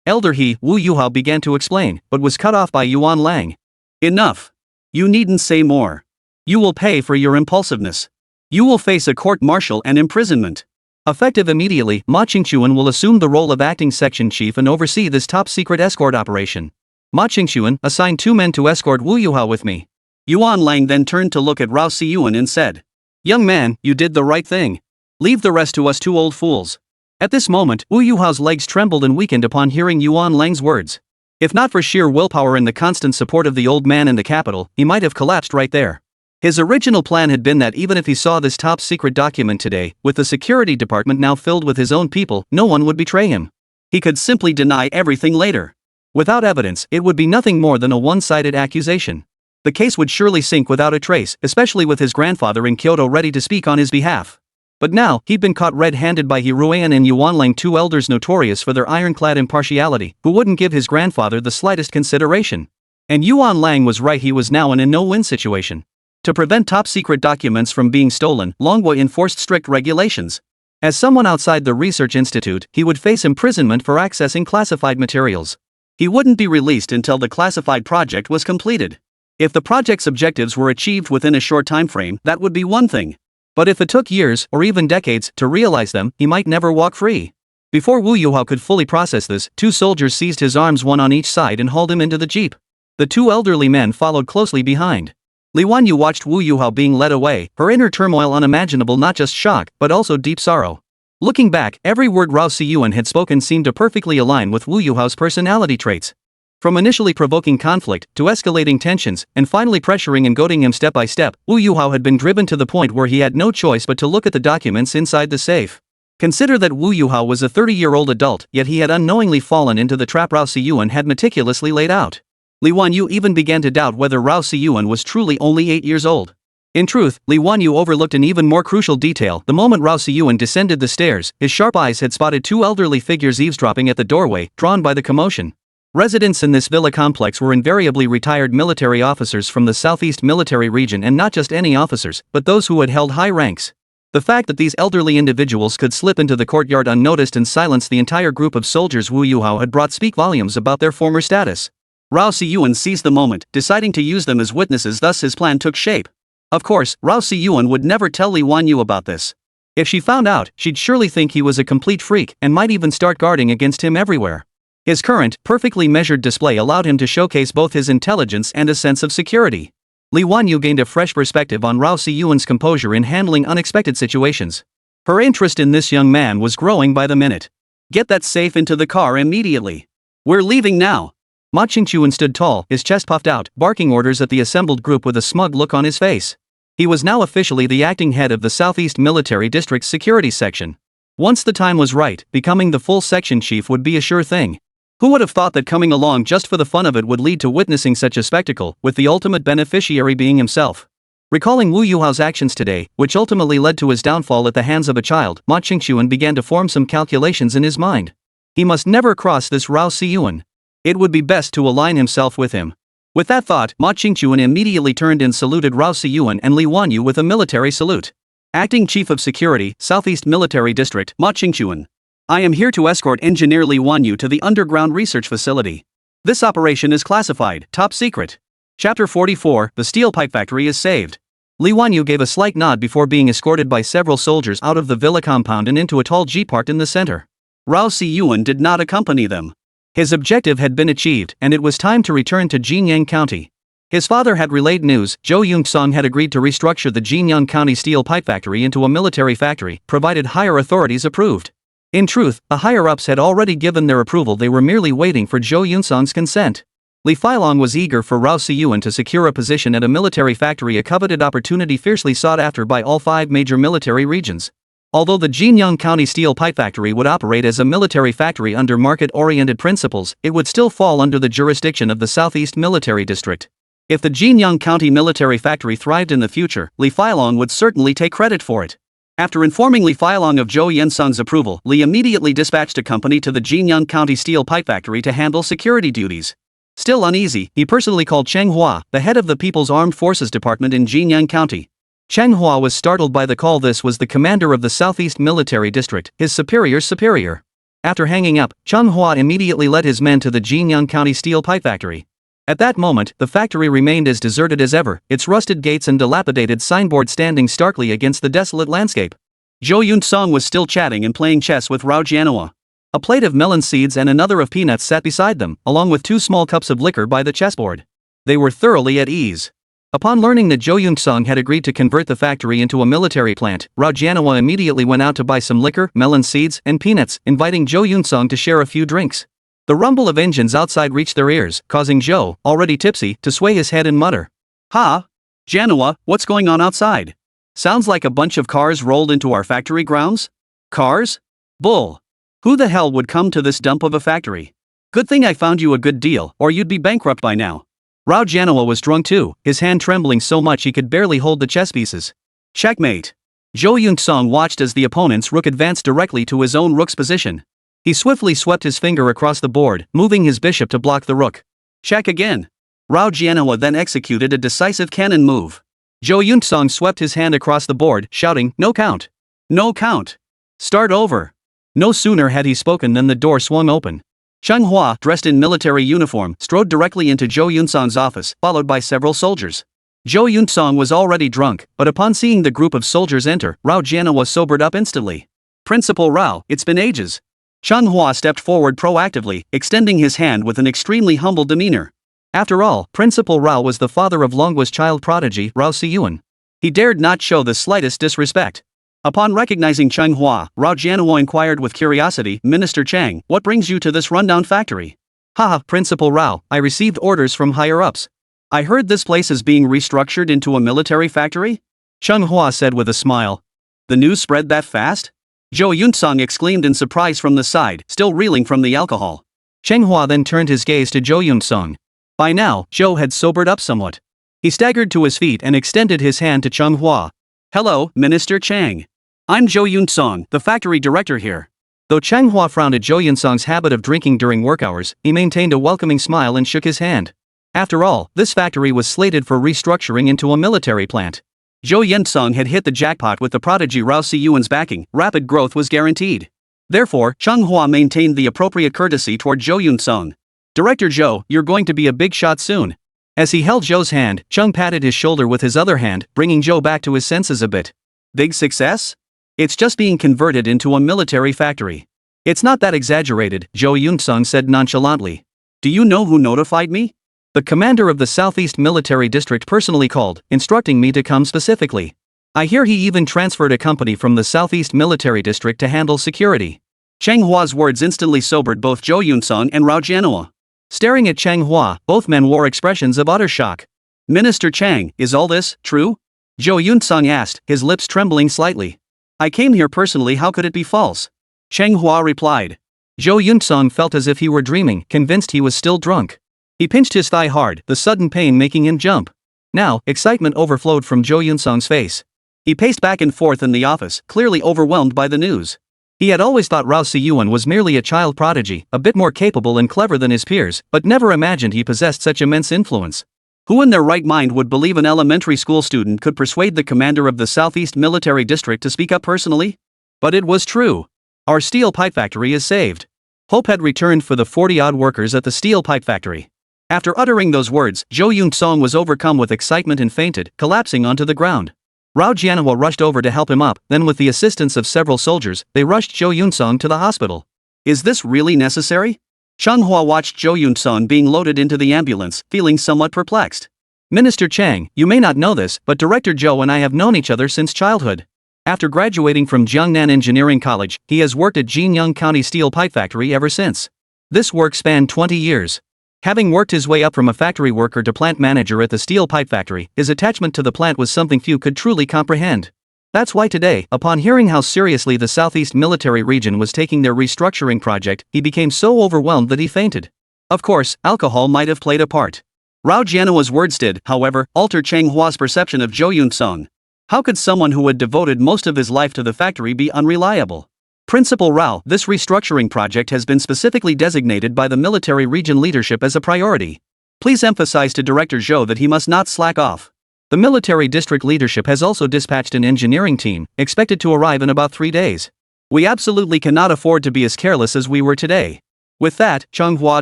Elder He, Wu Yuhao began to explain, but was cut off by Yuan Lang. Enough. You needn't say more. You will pay for your impulsiveness. You will face a court-martial and imprisonment. Effective immediately, Ma Qingxuan will assume the role of acting section chief and oversee this top-secret escort operation. Ma Qingxuan, assign 2 men to escort Wu Yuhao with me. Yuan Lang then turned to look at Rao Siyuan and said, Young man, you did the right thing. Leave the rest to us 2 old fools. At this moment, Wu Yuhao's legs trembled and weakened upon hearing Yuan Lang's words. If not for sheer willpower and the constant support of the old man in the capital, he might have collapsed right there. His original plan had been that even if he saw this top-secret document today, with the security department now filled with his own people, no one would betray him. He could simply deny everything later. Without evidence, it would be nothing more than a one-sided accusation. The case would surely sink without a trace, especially with his grandfather in Kyoto ready to speak on his behalf. But now, he'd been caught red-handed by He Ruian and Yuan Lang, 2 elders notorious for their ironclad impartiality, who wouldn't give his grandfather the slightest consideration. And Yuan Lang was right, he was now in a no-win situation. To prevent top-secret documents from being stolen, Longwa enforced strict regulations. As someone outside the research institute, he would face imprisonment for accessing classified materials. He wouldn't be released until the classified project was completed. If the project's objectives were achieved within a short time frame, that would be one thing. But if it took years, or even decades, to realize them, he might never walk free. Before Wu Yuhao could fully process this, 2 soldiers seized his arms, one on each side, and hauled him into the jeep. The 2 elderly men followed closely behind. Li Wanyu watched Wu Yuhao being led away, her inner turmoil unimaginable, not just shock, but also deep sorrow. Looking back, every word Rao Siyuan had spoken seemed to perfectly align with Wu Yuhao's personality traits. From initially provoking conflict, to escalating tensions, and finally pressuring and goading him step by step, Wu Yuhao had been driven to the point where he had no choice but to look at the documents inside the safe. Consider that Wu Yuhao was a 30-year-old adult, yet he had unknowingly fallen into the trap Rao Siyuan had meticulously laid out. Li Wanyu even began to doubt whether Rao Siyuan was truly only 8 years old. In truth, Li Wanyu overlooked an even more crucial detail. The moment Rao Siyuan descended the stairs, his sharp eyes had spotted 2 elderly figures eavesdropping at the doorway, drawn by the commotion. Residents in this villa complex were invariably retired military officers from the Southeast Military Region, and not just any officers, but those who had held high ranks. The fact that these elderly individuals could slip into the courtyard unnoticed and silence the entire group of soldiers Wu Yuhao had brought speak volumes about their former status. Rao Siyuan seized the moment, deciding to use them as witnesses, thus his plan took shape. Of course, Rao Siyuan would never tell Li Wanyu about this. If she found out, she'd surely think he was a complete freak and might even start guarding against him everywhere. His current, perfectly measured display allowed him to showcase both his intelligence and a sense of security. Li Wanyu gained a fresh perspective on Rao Siyuan's composure in handling unexpected situations. Her interest in this young man was growing by the minute. "Get that safe into the car immediately. We're leaving now." Ma Qingchuan stood tall, his chest puffed out, barking orders at the assembled group with a smug look on his face. He was now officially the acting head of the Southeast Military District's security section. Once the time was right, becoming the full section chief would be a sure thing. Who would have thought that coming along just for the fun of it would lead to witnessing such a spectacle, with the ultimate beneficiary being himself? Recalling Wu Yuhao's actions today, which ultimately led to his downfall at the hands of a child, Ma Qingchuan began to form some calculations in his mind. He must never cross this Rao Siyuan. It would be best to align himself with him. With that thought, Ma Qingchuan immediately turned and saluted Rao Siyuan and Li Wanyu with a military salute. Acting Chief of Security, Southeast Military District, Ma Qingchuan. I am here to escort Engineer Li Wanyu to the underground research facility. This operation is classified, top secret. Chapter 44, The Steel Pipe Factory is saved. Li Wanyu gave a slight nod before being escorted by several soldiers out of the villa compound and into a tall jeep parked in the center. Rao Siyuan did not accompany them. His objective had been achieved, and it was time to return to Jinyang County. His father had relayed news. Zhou Yunxong had agreed to restructure the Jinyang County Steel Pipe Factory into a military factory, provided higher authorities approved. In truth, the higher-ups had already given their approval, they were merely waiting for Zhou Yunxong's consent. Li Failong was eager for Rao Siyuan to secure a position at a military factory, a coveted opportunity fiercely sought after by all 5 major military regions. Although the Jinyang County Steel Pipe Factory would operate as a military factory under market-oriented principles, it would still fall under the jurisdiction of the Southeast Military District. If the Jinyang County Military Factory thrived in the future, Li Failong would certainly take credit for it. After informing Li Failong of Zhou Yensong's approval, Li immediately dispatched a company to the Jinyang County Steel Pipe Factory to handle security duties. Still uneasy, he personally called Cheng Hua, the head of the People's Armed Forces Department in Jinyang County. Cheng Hua was startled by the call. This was the commander of the Southeast Military District, his superior's superior. After hanging up, Cheng Hua immediately led his men to the Jinyang County Steel Pipe Factory. At that moment, the factory remained as deserted as ever, its rusted gates and dilapidated signboard standing starkly against the desolate landscape. Zhou Yunxong was still chatting and playing chess with Rao Jianhua. A plate of melon seeds and another of peanuts sat beside them, along with 2 small cups of liquor by the chessboard. They were thoroughly at ease. Upon learning that Zhou Yunxong had agreed to convert the factory into a military plant, Rao Jianhua immediately went out to buy some liquor, melon seeds, and peanuts, inviting Zhou Yunxong to share a few drinks. The rumble of engines outside reached their ears, causing Zhou, already tipsy, to sway his head and mutter. "Ha! Jianhua, what's going on outside? Sounds like a bunch of cars rolled into our factory grounds? Cars? Bull! Who the hell would come to this dump of a factory? Good thing I found you a good deal, or you'd be bankrupt by now." Rao Jianhua was drunk too, his hand trembling so much he could barely hold the chess pieces. Checkmate. Zhou Yunxong watched as the opponent's rook advanced directly to his own rook's position. He swiftly swept his finger across the board, moving his bishop to block the rook. Check again. Rao Jianhua then executed a decisive cannon move. Zhou Yunxong swept his hand across the board, shouting, "No count! No count! Start over!" No sooner had he spoken than the door swung open. Cheng Hua, dressed in military uniform, strode directly into Zhou Yunxong's office, followed by several soldiers. Zhou Yunxong was already drunk, but upon seeing the group of soldiers enter, Rao Jianhua sobered up instantly. "Principal Rao, it's been ages." Cheng Hua stepped forward proactively, extending his hand with an extremely humble demeanor. After all, Principal Rao was the father of Longwa's child prodigy, Rao Siyuan. He dared not show the slightest disrespect. Upon recognizing Cheng Hua, Rao Jianhua inquired with curiosity, "Minister Chang, what brings you to this rundown factory?" "Haha, Principal Rao, I received orders from higher-ups. I heard this place is being restructured into a military factory?" Cheng Hua said with a smile. "The news spread that fast?" Zhou Yunxong exclaimed in surprise from the side, still reeling from the alcohol. Cheng Hua then turned his gaze to Zhou Yunxong. By now, Zhou had sobered up somewhat. He staggered to his feet and extended his hand to Cheng Hua. "Hello, Minister Chang. I'm Zhou Yunxong, the factory director here." Though Cheng Hua frowned at Zhou Yunxong's habit of drinking during work hours, he maintained a welcoming smile and shook his hand. After all, this factory was slated for restructuring into a military plant. Zhou Yunsong had hit the jackpot with the prodigy Rao Siyuan's backing, rapid growth was guaranteed. Therefore, Changhua maintained the appropriate courtesy toward Zhou Yunsong. Director Zhou, you're going to be a big shot soon. As he held Zhou's hand, Chung patted his shoulder with his other hand, bringing Zhou back to his senses a bit. Big success? It's just being converted into a military factory. It's not that exaggerated, Zhou Yunsong said nonchalantly. Do you know who notified me? The commander of the Southeast Military District personally called, instructing me to come specifically. I hear he even transferred a company from the Southeast Military District to handle security. Cheng Hua's words instantly sobered both Zhou Yunsong and Rao Jianhua. Staring at Cheng Hua, both men wore expressions of utter shock. Minister Chang, is all this true? Zhou Yunsong asked, his lips trembling slightly. I came here personally, how could it be false? Cheng Hua replied. Zhou Yunsong felt as if he were dreaming, convinced he was still drunk. He pinched his thigh hard, the sudden pain making him jump. Now, excitement overflowed from Zhou Yunsong's face. He paced back and forth in the office, clearly overwhelmed by the news. He had always thought Rao Siyuan was merely a child prodigy, a bit more capable and clever than his peers, but never imagined he possessed such immense influence. Who in their right mind would believe an elementary school student could persuade the commander of the Southeast Military District to speak up personally? But it was true. Our steel pipe factory is saved. Hope had returned for the 40-odd workers at the steel pipe factory. After uttering those words, Zhou Yunsong was overcome with excitement and fainted, collapsing onto the ground. Rao Jianhua rushed over to help him up, then with the assistance of several soldiers, they rushed Zhou Yunsong to the hospital. Is this really necessary? Changhua watched Zhou Yunsong being loaded into the ambulance, feeling somewhat perplexed. Minister Chang, you may not know this, but Director Zhou and I have known each other since childhood. After graduating from Jiangnan Engineering College, he has worked at Jinyang County Steel Pipe Factory ever since. This work spanned 20 years. Having worked his way up from a factory worker to plant manager at the steel pipe factory, his attachment to the plant was something few could truly comprehend. That's why today, upon hearing how seriously the Southeast Military Region was taking their restructuring project, he became so overwhelmed that he fainted. Of course, alcohol might have played a part. Rao Jianhua's words did, however, alter Cheng Hua's perception of Zhou Yunsong. How could someone who had devoted most of his life to the factory be unreliable? Principal Rao, this restructuring project has been specifically designated by the military region leadership as a priority. Please emphasize to Director Zhou that he must not slack off. The military district leadership has also dispatched an engineering team, expected to arrive in about 3 days. We absolutely cannot afford to be as careless as we were today. With that, Cheng Hua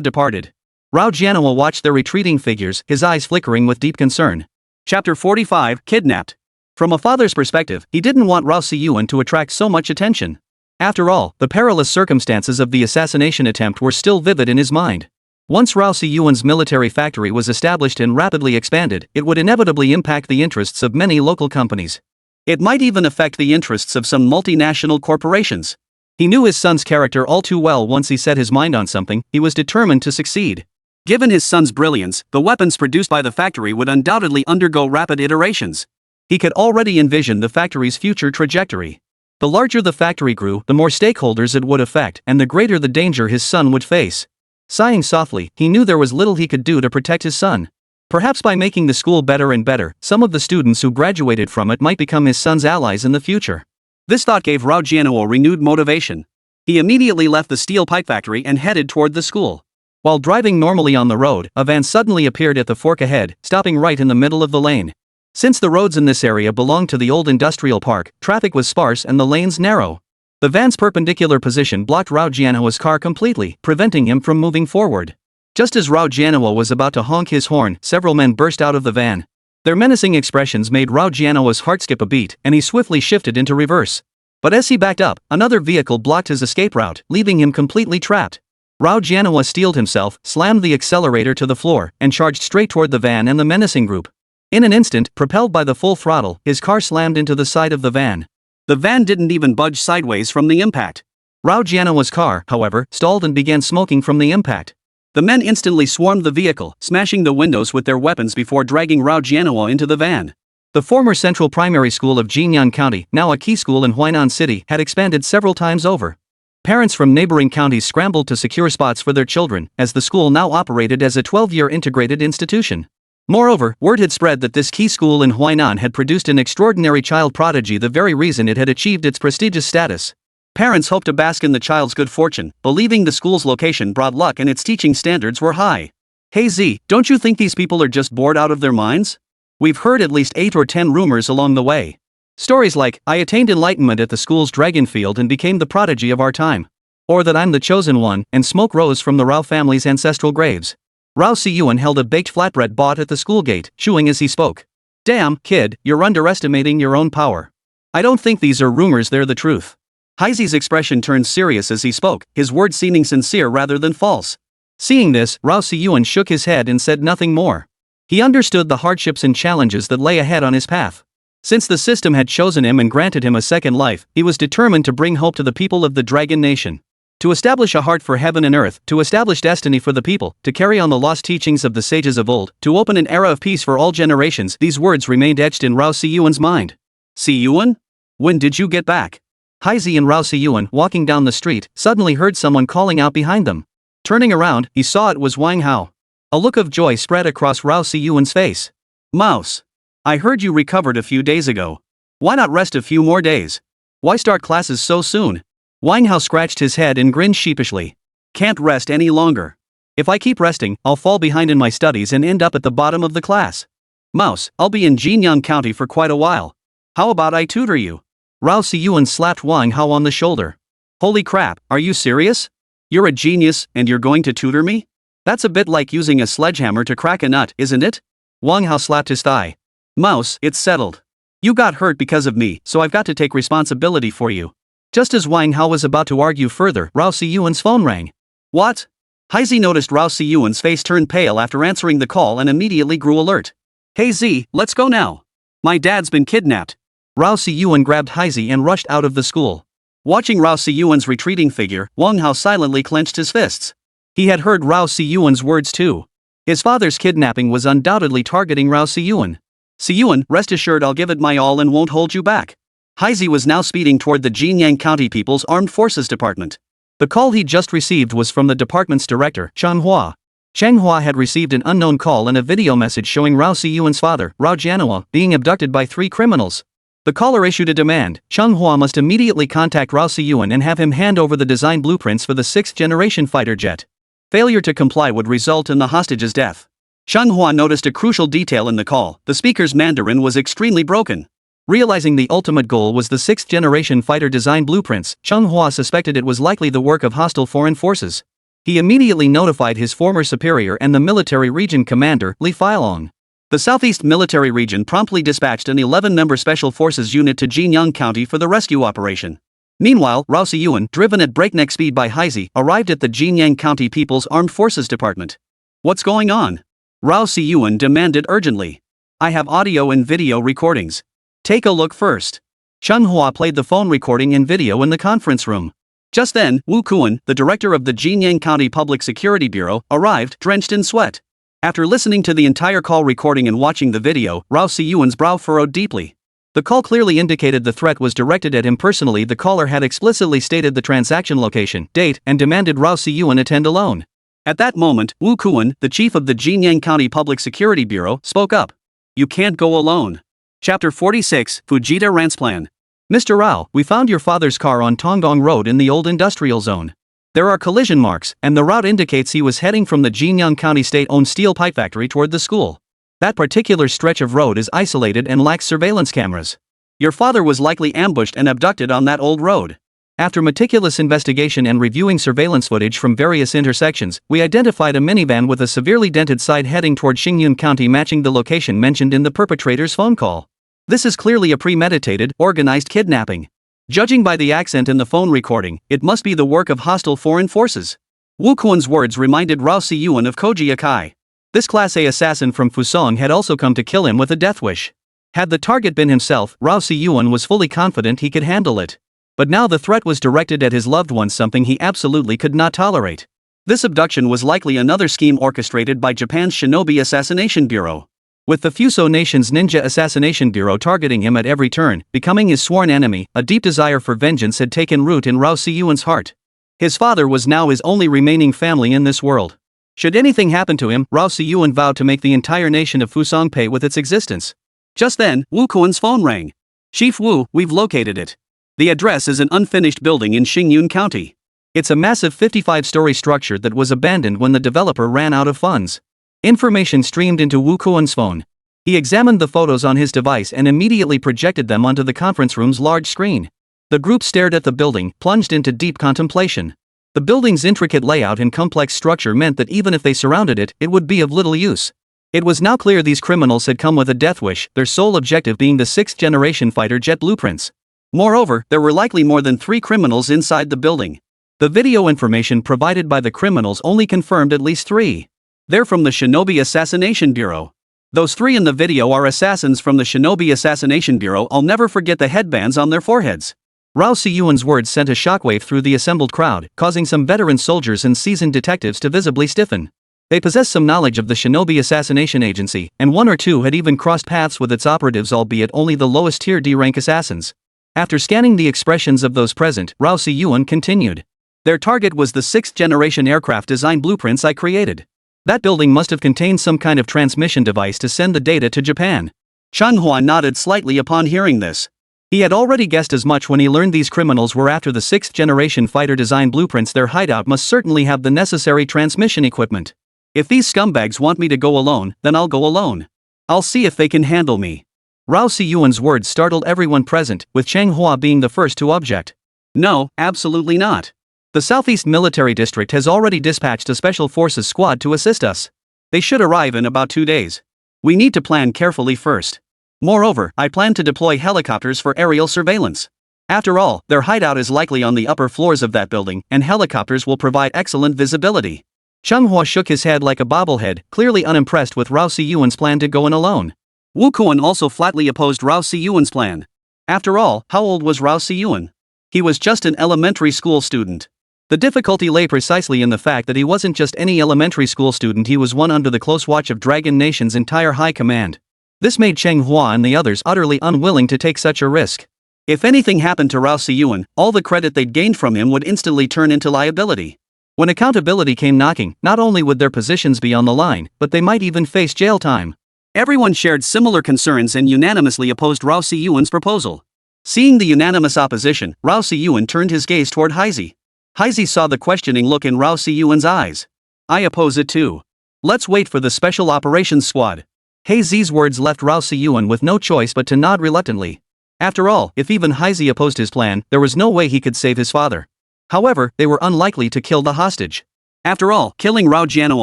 departed. Rao Jianhua watched their retreating figures, his eyes flickering with deep concern. Chapter 45, Kidnapped. From a father's perspective, he didn't want Rao Siyuan to attract so much attention. After all, the perilous circumstances of the assassination attempt were still vivid in his mind. Once Rao Siyuan's military factory was established and rapidly expanded, it would inevitably impact the interests of many local companies. It might even affect the interests of some multinational corporations. He knew his son's character all too well. Once he set his mind on something, he was determined to succeed. Given his son's brilliance, the weapons produced by the factory would undoubtedly undergo rapid iterations. He could already envision the factory's future trajectory. The larger the factory grew, the more stakeholders it would affect, and the greater the danger his son would face. Sighing softly, he knew there was little he could do to protect his son. Perhaps by making the school better and better, some of the students who graduated from it might become his son's allies in the future. This thought gave Rao Jianhua renewed motivation. He immediately left the steel pipe factory and headed toward the school. While driving normally on the road, a van suddenly appeared at the fork ahead, stopping right in the middle of the lane. Since the roads in this area belonged to the old industrial park, traffic was sparse and the lanes narrow. The van's perpendicular position blocked Rao Jianhua's car completely, preventing him from moving forward. Just as Rao Jianhua was about to honk his horn, several men burst out of the van. Their menacing expressions made Rao Jianhua's heart skip a beat, and he swiftly shifted into reverse. But as he backed up, another vehicle blocked his escape route, leaving him completely trapped. Rao Jianhua steeled himself, slammed the accelerator to the floor, and charged straight toward the van and the menacing group. In an instant, propelled by the full throttle, his car slammed into the side of the van. The van didn't even budge sideways from the impact. Rao Jianhua's car, however, stalled and began smoking from the impact. The men instantly swarmed the vehicle, smashing the windows with their weapons before dragging Rao Jianhua into the van. The former Central Primary School of Jinyang County, now a key school in Huainan City, had expanded several times over. Parents from neighboring counties scrambled to secure spots for their children, as the school now operated as a 12-year integrated institution. Moreover, word had spread that this key school in Huainan had produced an extraordinary child prodigy, the very reason it had achieved its prestigious status. Parents hoped to bask in the child's good fortune, believing the school's location brought luck and its teaching standards were high. Hey Z, don't you think these people are just bored out of their minds? We've heard at least 8 or 10 rumors along the way. Stories like, I attained enlightenment at the school's dragon field and became the prodigy of our time. Or that I'm the chosen one, and smoke rose from the Rao family's ancestral graves. Rao Si-yuan held a baked flatbread bought at the school gate, chewing as he spoke. Damn, kid, you're underestimating your own power. I don't think these are rumors, they're the truth. Heizi's expression turned serious as he spoke, his words seeming sincere rather than false. Seeing this, Rao Si-yuan shook his head and said nothing more. He understood the hardships and challenges that lay ahead on his path. Since the system had chosen him and granted him a second life, he was determined to bring hope to the people of the Dragon Nation. To establish a heart for heaven and earth, to establish destiny for the people, to carry on the lost teachings of the sages of old, to open an era of peace for all generations, these words remained etched in Rao Si-yuan's mind. Si-yuan? When did you get back? Heizi and Rao Si-yuan, walking down the street, suddenly heard someone calling out behind them. Turning around, he saw it was Wang Hao. A look of joy spread across Rao Si-yuan's face. Mouse. I heard you recovered a few days ago. Why not rest a few more days? Why start classes so soon? Wang Hao scratched his head and grinned sheepishly. Can't rest any longer. If I keep resting, I'll fall behind in my studies and end up at the bottom of the class. Mouse, I'll be in Jinyang County for quite a while. How about I tutor you? Rao Si-yuan slapped Wang Hao on the shoulder. Holy crap, are you serious? You're a genius, and you're going to tutor me? That's a bit like using a sledgehammer to crack a nut, isn't it? Wang Hao slapped his thigh. Mouse, it's settled. You got hurt because of me, so I've got to take responsibility for you. Just as Wang Hao was about to argue further, Rao Si-yuan's phone rang. What? Heizi noticed Rao Si-yuan's face turn pale after answering the call and immediately grew alert. Hey Z, let's go now. My dad's been kidnapped. Rao Si-yuan grabbed Heizi and rushed out of the school. Watching Rao Si-yuan's retreating figure, Wang Hao silently clenched his fists. He had heard Rao Si-yuan's words too. His father's kidnapping was undoubtedly targeting Rao Si-yuan. Si-yuan, rest assured I'll give it my all and won't hold you back. Heizi was now speeding toward the Jinyang County People's Armed Forces Department. The call he'd just received was from the department's director, Manhwa. Manhwa had received an unknown call and a video message showing Rao Si-yuan's father, Rao Jianhua, being abducted by 3 criminals. The caller issued a demand. Manhwa must immediately contact Rao Si-yuan and have him hand over the design blueprints for the 6th-generation fighter jet. Failure to comply would result in the hostage's death. Manhwa noticed a crucial detail in the call. The speaker's Mandarin was extremely broken. Realizing the ultimate goal was the 6th-generation fighter design blueprints, Manhwa suspected it was likely the work of hostile foreign forces. He immediately notified his former superior and the military region commander, Li Feilong. The Southeast Military Region promptly dispatched an 11-member Special Forces unit to Jinyang County for the rescue operation. Meanwhile, Rao Si-yuan, driven at breakneck speed by Heizi, arrived at the Jinyang County People's Armed Forces Department. What's going on? Rao Si-yuan demanded urgently. I have audio and video recordings. Take a look first. Manhwa played the phone recording and video in the conference room. Just then, Wu Kuan, the director of the Jinyang County Public Security Bureau, arrived, drenched in sweat. After listening to the entire call recording and watching the video, Rao Si-yuan's brow furrowed deeply. The call clearly indicated the threat was directed at him personally. The caller had explicitly stated the transaction location, date, and demanded Rao Si-yuan attend alone. At that moment, Wu Kuan, the chief of the Jinyang County Public Security Bureau, spoke up. You can't go alone. Chapter 46, Fujita Rant's Plan. Mr. Rao, we found your father's car on Tongdong Road in the old industrial zone. There are collision marks, and the route indicates he was heading from the Jinyang County state-owned steel pipe factory toward the school. That particular stretch of road is isolated and lacks surveillance cameras. Your father was likely ambushed and abducted on that old road. After meticulous investigation and reviewing surveillance footage from various intersections, we identified a minivan with a severely dented side heading toward Xingyun County matching the location mentioned in the perpetrator's phone call. This is clearly a premeditated, organized kidnapping. Judging by the accent in the phone recording, it must be the work of hostile foreign forces. Wu Kuan's words reminded Rao Si-yuan of Koji Akai. This Class A assassin from Fusong had also come to kill him with a death wish. Had the target been himself, Rao Si-yuan was fully confident he could handle it. But now the threat was directed at his loved ones, something he absolutely could not tolerate. This abduction was likely another scheme orchestrated by Japan's Shinobi Assassination Bureau. With the Fuso Nation's Ninja Assassination Bureau targeting him at every turn, becoming his sworn enemy, a deep desire for vengeance had taken root in Rao Si-yuan's heart. His father was now his only remaining family in this world. Should anything happen to him, Rao Si-yuan vowed to make the entire nation of Fusong pay with its existence. Just then, Wu Kuan's phone rang. Chief Wu, we've located it. The address is an unfinished building in Xingyun County. It's a massive 55-story structure that was abandoned when the developer ran out of funds. Information streamed into Wu Kuan's phone. He examined the photos on his device and immediately projected them onto the conference room's large screen. The group stared at the building, plunged into deep contemplation. The building's intricate layout and complex structure meant that even if they surrounded it, it would be of little use. It was now clear these criminals had come with a death wish, their sole objective being the 6th-generation fighter jet blueprints. Moreover, there were likely more than 3 criminals inside the building. The video information provided by the criminals only confirmed at least 3. They're from the Shinobi Assassination Bureau. Those 3 in the video are assassins from the Shinobi Assassination Bureau. I'll never forget the headbands on their foreheads. Rao Siyuan's words sent a shockwave through the assembled crowd, causing some veteran soldiers and seasoned detectives to visibly stiffen. They possessed some knowledge of the Shinobi Assassination Agency, and 1 or 2 had even crossed paths with its operatives, albeit only the lowest-tier D-rank assassins. After scanning the expressions of those present, Rao Siyuan continued. Their target was the 6th-generation aircraft design blueprints I created. That building must have contained some kind of transmission device to send the data to Japan. Manhwa nodded slightly upon hearing this. He had already guessed as much when he learned these criminals were after the 6th-generation fighter design blueprints. Their hideout must certainly have the necessary transmission equipment. If these scumbags want me to go alone, then I'll go alone. I'll see if they can handle me. Rao Siyuan's words startled everyone present, with Chang Hua being the first to object. No, absolutely not. The Southeast Military District has already dispatched a Special Forces squad to assist us. They should arrive in about 2 days. We need to plan carefully first. Moreover, I plan to deploy helicopters for aerial surveillance. After all, their hideout is likely on the upper floors of that building, and helicopters will provide excellent visibility. Changhua shook his head like a bobblehead, clearly unimpressed with Rao Siyuan's plan to go in alone. Wu Kuan also flatly opposed Rao Siyuan's plan. After all, how old was Rao Siyuan? He was just an elementary school student. The difficulty lay precisely in the fact that he wasn't just any elementary school student, he was one under the close watch of Dragon Nation's entire high command. This made Cheng Hua and the others utterly unwilling to take such a risk. If anything happened to Rao Siyuan, all the credit they'd gained from him would instantly turn into liability. When accountability came knocking, not only would their positions be on the line, but they might even face jail time. Everyone shared similar concerns and unanimously opposed Rao Siyuan's proposal. Seeing the unanimous opposition, Rao Siyuan turned his gaze toward Heizi. Heizi saw the questioning look in Rao Siyuan's eyes. I oppose it too. Let's wait for the Special Operations Squad. Heizi's words left Rao Siyuan with no choice but to nod reluctantly. After all, if even Heizi opposed his plan, there was no way he could save his father. However, they were unlikely to kill the hostage. After all, killing Rao Jianhua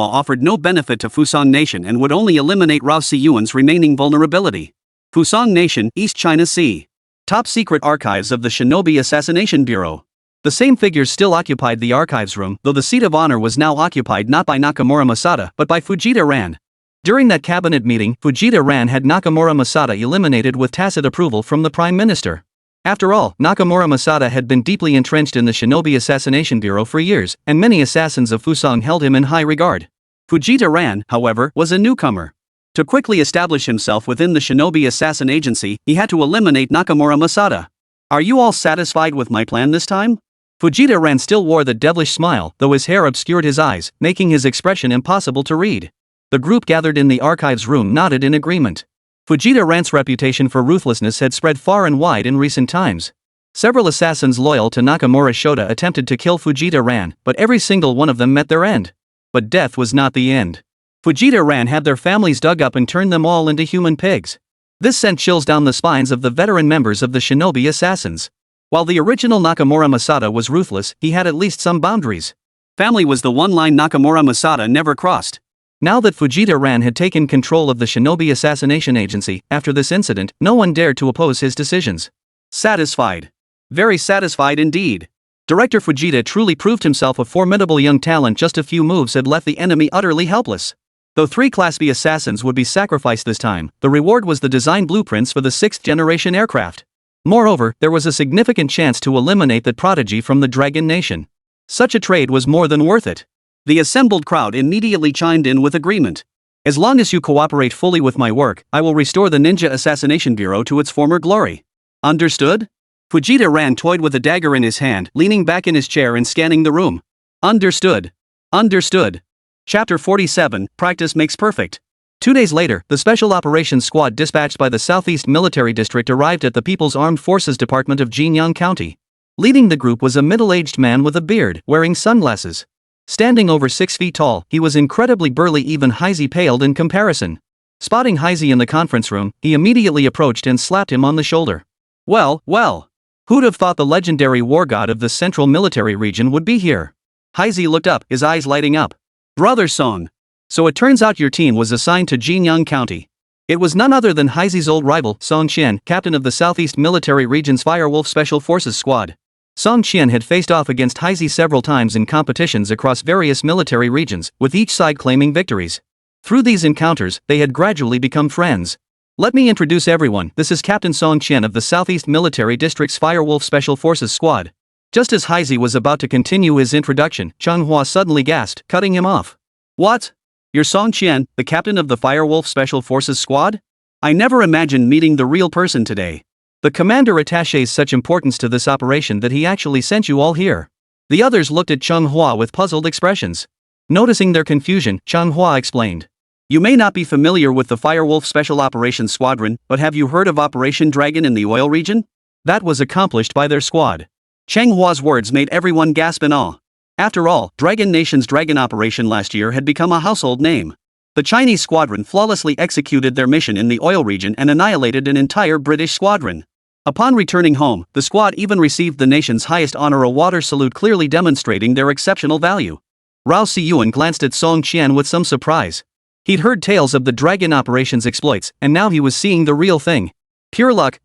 offered no benefit to Fusang Nation and would only eliminate Rao Siyuan's remaining vulnerability. Fusang Nation, East China Sea. Top secret archives of the Shinobi Assassination Bureau. The same figures still occupied the archives room, though the seat of honor was now occupied not by Nakamura Masada but by Fujita Ran. During that cabinet meeting, Fujita Ran had Nakamura Masada eliminated with tacit approval from the Prime Minister. After all, Nakamura Masada had been deeply entrenched in the Shinobi Assassination Bureau for years, and many assassins of Fusang held him in high regard. Fujita Ran, however, was a newcomer. To quickly establish himself within the Shinobi Assassin Agency, he had to eliminate Nakamura Masada. Are you all satisfied with my plan this time? Fujita Ran still wore the devilish smile, though his hair obscured his eyes, making his expression impossible to read. The group gathered in the archives room nodded in agreement. Fujita Ran's reputation for ruthlessness had spread far and wide in recent times. Several assassins loyal to Nakamura Shota attempted to kill Fujita Ran, but every single one of them met their end. But death was not the end. Fujita Ran had their families dug up and turned them all into human pigs. This sent chills down the spines of the veteran members of the Shinobi Assassins. While the original Nakamura Masada was ruthless, he had at least some boundaries. Family was the one line Nakamura Masada never crossed. Now that Fujita Ran had taken control of the Shinobi Assassination Agency, after this incident, no one dared to oppose his decisions. Satisfied. Very satisfied indeed. Director Fujita truly proved himself a formidable young talent. Just a few moves had left the enemy utterly helpless. Though 3 Class B assassins would be sacrificed this time, the reward was the design blueprints for the 6th-generation aircraft. Moreover, there was a significant chance to eliminate that prodigy from the Dragon Nation. Such a trade was more than worth it. The assembled crowd immediately chimed in with agreement. As long as you cooperate fully with my work, I will restore the Ninja Assassination Bureau to its former glory. Understood? Fujita Ran toyed with a dagger in his hand, leaning back in his chair and scanning the room. Understood. Understood. Chapter 47, Practice Makes Perfect. 2 days later, the Special Operations Squad dispatched by the Southeast Military District arrived at the People's Armed Forces Department of Jinyang County. Leading the group was a middle-aged man with a beard, wearing sunglasses. Standing over 6 feet tall, he was incredibly burly. Even Heizi paled in comparison. Spotting Heisey in the conference room, he immediately approached and slapped him on the shoulder. Well, well. Who'd have thought the legendary war god of the central military region would be here? Heisey looked up, his eyes lighting up. Brother Song. So it turns out your team was assigned to Jinyang County. It was none other than Heisey's old rival, Song Qian, captain of the Southeast Military Region's Firewolf Special Forces Squad. Song Qian had faced off against Heisey several times in competitions across various military regions, with each side claiming victories. Through these encounters, they had gradually become friends. Let me introduce everyone, this is Captain Song Qian of the Southeast Military District's Firewolf Special Forces Squad. Just as Heisey was about to continue his introduction, Changhua suddenly gasped, cutting him off. What? You're Song Qian, the captain of the Firewolf Special Forces Squad? I never imagined meeting the real person today. The commander attaches such importance to this operation that he actually sent you all here. The others looked at Changhua with puzzled expressions. Noticing their confusion, Changhua explained. You may not be familiar with the Firewolf Special Operations Squadron, but have you heard of Operation Dragon in the oil region? That was accomplished by their squad. Changhua's words made everyone gasp in awe. After all, Dragon Nation's Dragon operation last year had become a household name. The Chinese squadron flawlessly executed their mission in the oil region and annihilated an entire British squadron. Upon returning home, the squad even received the nation's highest honor, a water salute, clearly demonstrating their exceptional value. Rao Siyuan glanced at Song Qian with some surprise. He'd heard tales of the Dragon operation's exploits, and now he was seeing the real thing. Pure luck,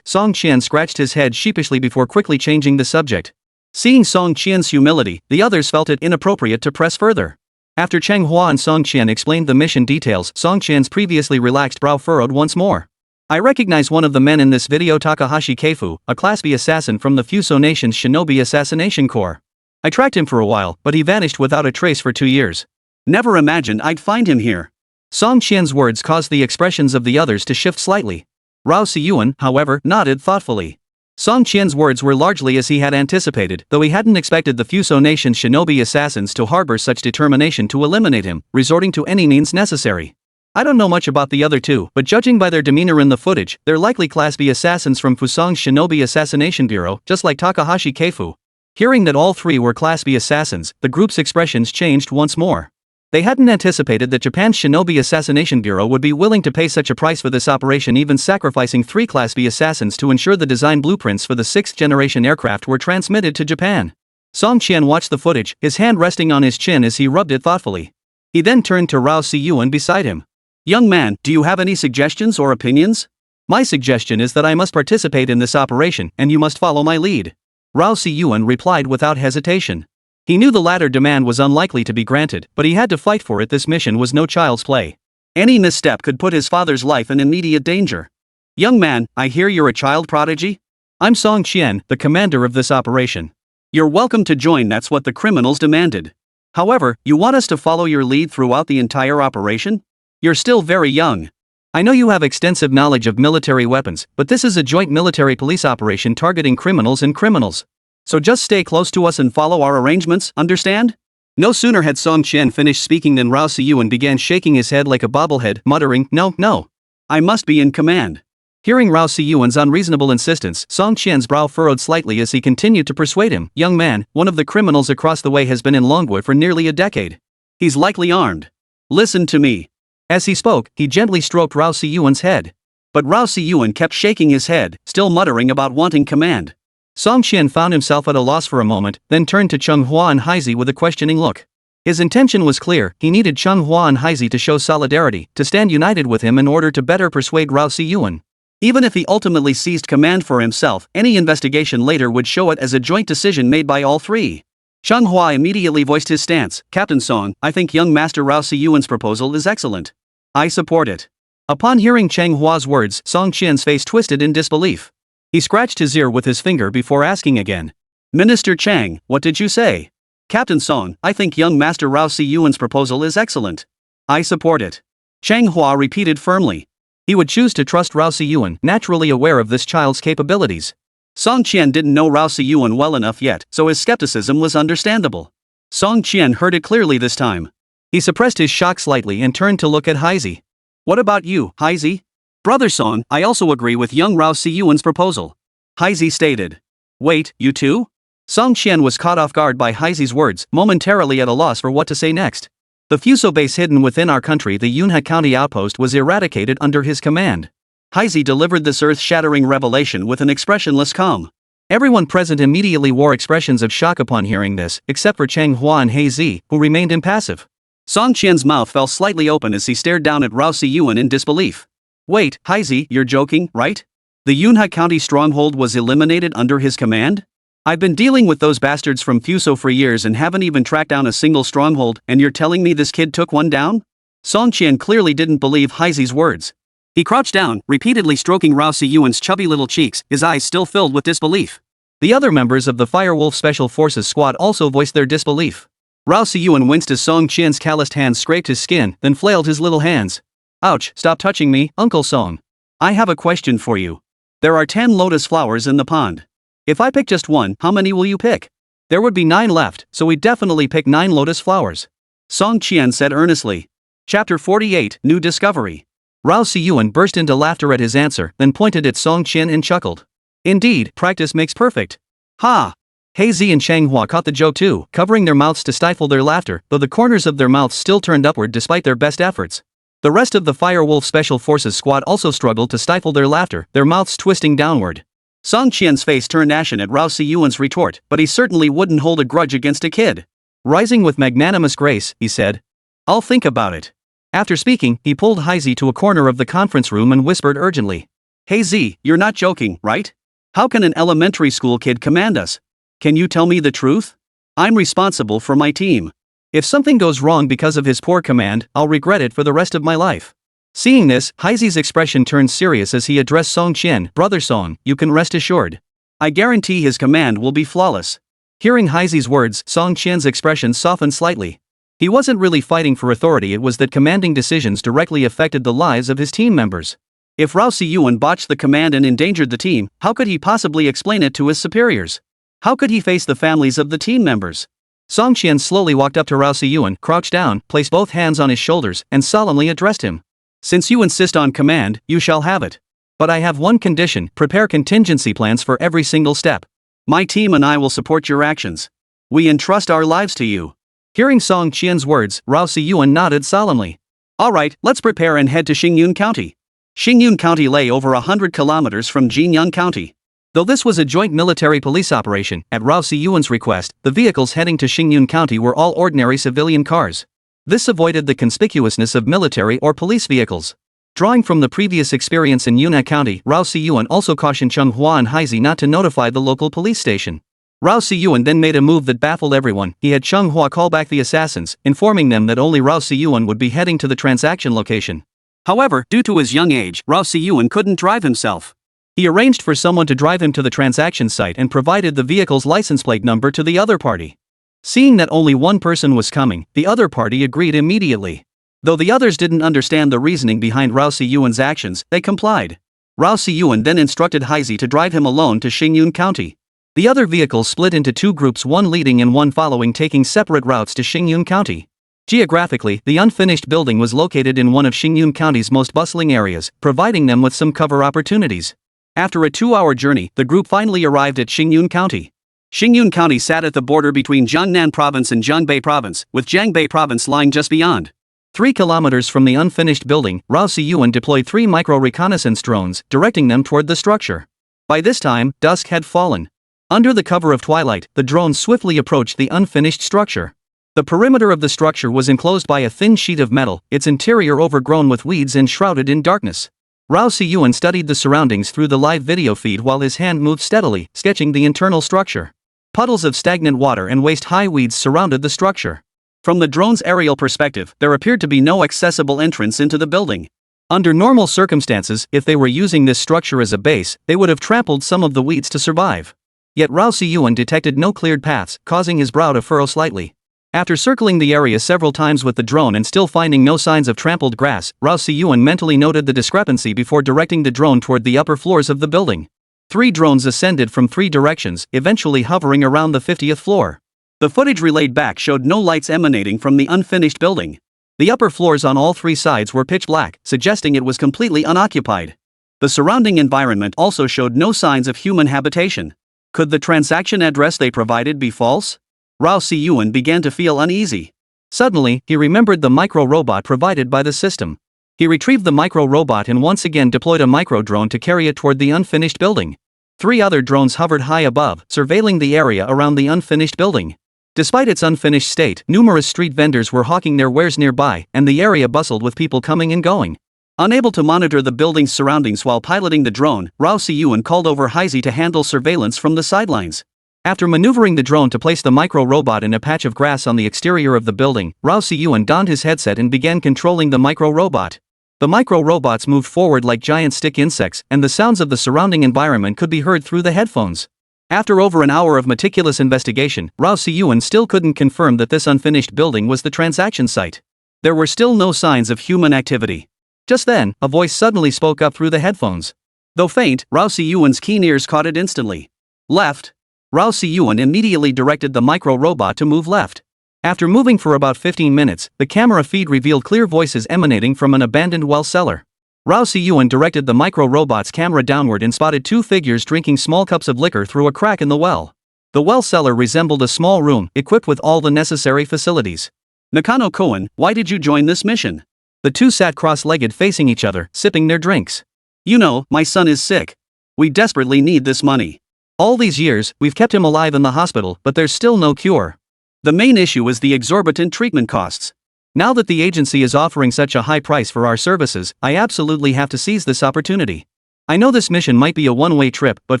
Song Qian scratched his head sheepishly before quickly changing the subject. Seeing Song Qian's humility, the others felt it inappropriate to press further. After Changhua and Song Qian explained the mission details, Song Qian's previously relaxed brow furrowed once more. I recognize one of the men in this video, Takahashi Keifu, a Class B assassin from the Fuso Nation's Shinobi Assassination Corps. I tracked him for a while, but he vanished without a trace for 2 years. Never imagined I'd find him here. Song Qian's words caused the expressions of the others to shift slightly. Rao Siyuan, however, nodded thoughtfully. Song Qian's words were largely as he had anticipated, though he hadn't expected the Fuso Nation's shinobi assassins to harbor such determination to eliminate him, resorting to any means necessary. I don't know much about the other two, but judging by their demeanor in the footage, they're likely Class B assassins from Fusong's Shinobi Assassination Bureau, just like Takahashi Keifu. Hearing that all three were Class B assassins, the group's expressions changed once more. They hadn't anticipated that Japan's Shinobi Assassination Bureau would be willing to pay such a price for this operation, even sacrificing 3 Class B assassins to ensure the design blueprints for the 6th-generation aircraft were transmitted to Japan. Song Qian watched the footage, his hand resting on his chin as he rubbed it thoughtfully. He then turned to Rao Siyuan beside him. Young man, do you have any suggestions or opinions? My suggestion is that I must participate in this operation, and you must follow my lead. Rao Siyuan replied without hesitation. He knew the latter demand was unlikely to be granted, but he had to fight for it. This mission was no child's play. Any misstep could put his father's life in immediate danger. Young man, I hear you're a child prodigy? I'm Song Qian, the commander of this operation. You're welcome to join, that's what the criminals demanded. However, you want us to follow your lead throughout the entire operation? You're still very young. I know you have extensive knowledge of military weapons, but this is a joint military police operation targeting criminals and criminals. So just stay close to us and follow our arrangements, understand? No sooner had Song Qian finished speaking than Rao Siyuan began shaking his head like a bobblehead, muttering, No. I must be in command. Hearing Rao Siyuan's unreasonable insistence, Song Qian's brow furrowed slightly as he continued to persuade him. Young man, one of the criminals across the way has been in Longwood for nearly a decade. He's likely armed. Listen to me. As he spoke, he gently stroked Rao Siyuan's head. But Rao Siyuan kept shaking his head, still muttering about wanting command. Song Qian found himself at a loss for a moment, then turned to Changhua and Heisey with a questioning look. His intention was clear, he needed Changhua and Heisey to show solidarity, to stand united with him in order to better persuade Rao Siyuan. Even if he ultimately seized command for himself, any investigation later would show it as a joint decision made by all three. Changhua immediately voiced his stance. Captain Song, I think young Master Rao Siyuan's proposal is excellent. I support it. Upon hearing Changhua's words, Song Qian's face twisted in disbelief. He scratched his ear with his finger before asking again. Minister Chang, what did you say? Captain Song, I think young Master Rao Siyuan's proposal is excellent. I support it. Changhua repeated firmly. He would choose to trust Rao Siyuan, naturally aware of this child's capabilities. Song Qian didn't know Rao Siyuan well enough yet, so his skepticism was understandable. Song Qian heard it clearly this time. He suppressed his shock slightly and turned to look at Heisey. What about you, Heisey? Brother Song, I also agree with young Rao Siyuan's proposal. Heisey stated. Wait, you too? Song Qian was caught off guard by Heisey's words, momentarily at a loss for what to say next. The Fuso base hidden within our country, the Yunha County outpost, was eradicated under his command. Heise delivered this earth-shattering revelation with an expressionless calm. Everyone present immediately wore expressions of shock upon hearing this, except for Chang Hua and He Zi, who remained impassive. Song Qian's mouth fell slightly open as he stared down at Rao Siyuan in disbelief. Wait, Heise, you're joking, right? The Yunha County stronghold was eliminated under his command? I've been dealing with those bastards from Fuso for years and haven't even tracked down a single stronghold, and you're telling me this kid took one down? Song Qian clearly didn't believe Heise's words. He crouched down, repeatedly stroking Rao Siyuan's chubby little cheeks, his eyes still filled with disbelief. The other members of the Firewolf Special Forces squad also voiced their disbelief. Rao Siyuan winced as Song Qian's calloused hands scraped his skin, then flailed his little hands. Ouch, stop touching me, Uncle Song. I have a question for you. There are 10 lotus flowers in the pond. If I pick just one, how many will you pick? There would be 9 left, so we'd definitely pick 9 lotus flowers. Song Qian said earnestly. Chapter 48, New Discovery. Rao Siyuan burst into laughter at his answer, then pointed at Song Qian and chuckled. Indeed, practice makes perfect. Ha! He Zi and Chang Hua caught the joke too, covering their mouths to stifle their laughter, though the corners of their mouths still turned upward despite their best efforts. The rest of the Firewolf Special Forces squad also struggled to stifle their laughter, their mouths twisting downward. Song Qian's face turned ashen at Rao Siyuan's retort, but he certainly wouldn't hold a grudge against a kid. Rising with magnanimous grace, he said, I'll think about it. After speaking, he pulled He Zi to a corner of the conference room and whispered urgently. Hey Zi, you're not joking, right? How can an elementary school kid command us? Can you tell me the truth? I'm responsible for my team. If something goes wrong because of his poor command, I'll regret it for the rest of my life. Seeing this, He Zi's expression turned serious as he addressed Song Qian. Brother Song, you can rest assured. I guarantee his command will be flawless. Hearing He Zi's words, Song Qian's expression softened slightly. He wasn't really fighting for authority, it was that commanding decisions directly affected the lives of his team members. If Rao Siyuan botched the command and endangered the team, how could he possibly explain it to his superiors? How could he face the families of the team members? Song Qian slowly walked up to Rao Siyuan, crouched down, placed both hands on his shoulders, and solemnly addressed him. Since you insist on command, you shall have it. But I have one condition: prepare contingency plans for every single step. My team and I will support your actions. We entrust our lives to you. Hearing Song Qian's words, Rao Siyuan nodded solemnly. Alright, let's prepare and head to Xingyun County. Xingyun County lay over 100 kilometers from Jinyang County. Though this was a joint military police operation, at Rao Siyuan's request, the vehicles heading to Xingyun County were all ordinary civilian cars. This avoided the conspicuousness of military or police vehicles. Drawing from the previous experience in Yunha County, Rao Siyuan also cautioned Cheng Hua and He Zi not to notify the local police station. Rao Siyuan then made a move that baffled everyone. He had Cheng Hua call back the assassins, informing them that only Rao Siyuan would be heading to the transaction location. However, due to his young age, Rao Siyuan couldn't drive himself. He arranged for someone to drive him to the transaction site and provided the vehicle's license plate number to the other party. Seeing that only one person was coming, the other party agreed immediately. Though the others didn't understand the reasoning behind Rao Siyuan's actions, they complied. Rao Siyuan then instructed He Zi to drive him alone to Xingyun County. The other vehicles split into 2 groups, one leading and one following, taking separate routes to Xingyun County. Geographically, the unfinished building was located in one of Xingyun County's most bustling areas, providing them with some cover opportunities. After a 2-hour journey, the group finally arrived at Xingyun County. Xingyun County sat at the border between Jiangnan Province and Jiangbei Province, with Jiangbei Province lying just beyond. 3 kilometers from the unfinished building, Rao Siyuan deployed 3 micro-reconnaissance drones, directing them toward the structure. By this time, dusk had fallen. Under the cover of twilight, the drones swiftly approached the unfinished structure. The perimeter of the structure was enclosed by a thin sheet of metal, its interior overgrown with weeds and shrouded in darkness. Rao Siyuan studied the surroundings through the live video feed while his hand moved steadily, sketching the internal structure. Puddles of stagnant water and waist-high weeds surrounded the structure. From the drone's aerial perspective, there appeared to be no accessible entrance into the building. Under normal circumstances, if they were using this structure as a base, they would have trampled some of the weeds to survive. Yet Rao Siyuan detected no cleared paths, causing his brow to furrow slightly. After circling the area several times with the drone and still finding no signs of trampled grass, Rao Siyuan mentally noted the discrepancy before directing the drone toward the upper floors of the building. 3 drones ascended from 3 directions, eventually hovering around the 50th floor. The footage relayed back showed no lights emanating from the unfinished building. The upper floors on all 3 sides were pitch black, suggesting it was completely unoccupied. The surrounding environment also showed no signs of human habitation. Could the transaction address they provided be false? Rao Siyuan began to feel uneasy. Suddenly, he remembered the micro-robot provided by the system. He retrieved the micro-robot and once again deployed a micro-drone to carry it toward the unfinished building. 3 other drones hovered high above, surveilling the area around the unfinished building. Despite its unfinished state, numerous street vendors were hawking their wares nearby, and the area bustled with people coming and going. Unable to monitor the building's surroundings while piloting the drone, Rao Si-yuan called over Heisey to handle surveillance from the sidelines. After maneuvering the drone to place the micro-robot in a patch of grass on the exterior of the building, Rao Si-yuan donned his headset and began controlling the micro-robot. The micro-robots moved forward like giant stick insects, and the sounds of the surrounding environment could be heard through the headphones. After over an hour of meticulous investigation, Rao Si-yuan still couldn't confirm that this unfinished building was the transaction site. There were still no signs of human activity. Just then, a voice suddenly spoke up through the headphones. Though faint, Rao Si-yuan's keen ears caught it instantly. Left. Rao Si-yuan immediately directed the micro-robot to move left. After moving for about 15 minutes, the camera feed revealed clear voices emanating from an abandoned well cellar. Rao Si-yuan directed the micro-robot's camera downward and spotted 2 figures drinking small cups of liquor through a crack in the well. The well cellar resembled a small room, equipped with all the necessary facilities. Nakano-kun, why did you join this mission? The 2 sat cross-legged facing each other, sipping their drinks. You know, my son is sick. We desperately need this money. All these years, we've kept him alive in the hospital, but there's still no cure. The main issue is the exorbitant treatment costs. Now that the agency is offering such a high price for our services, I absolutely have to seize this opportunity. I know this mission might be a one-way trip, but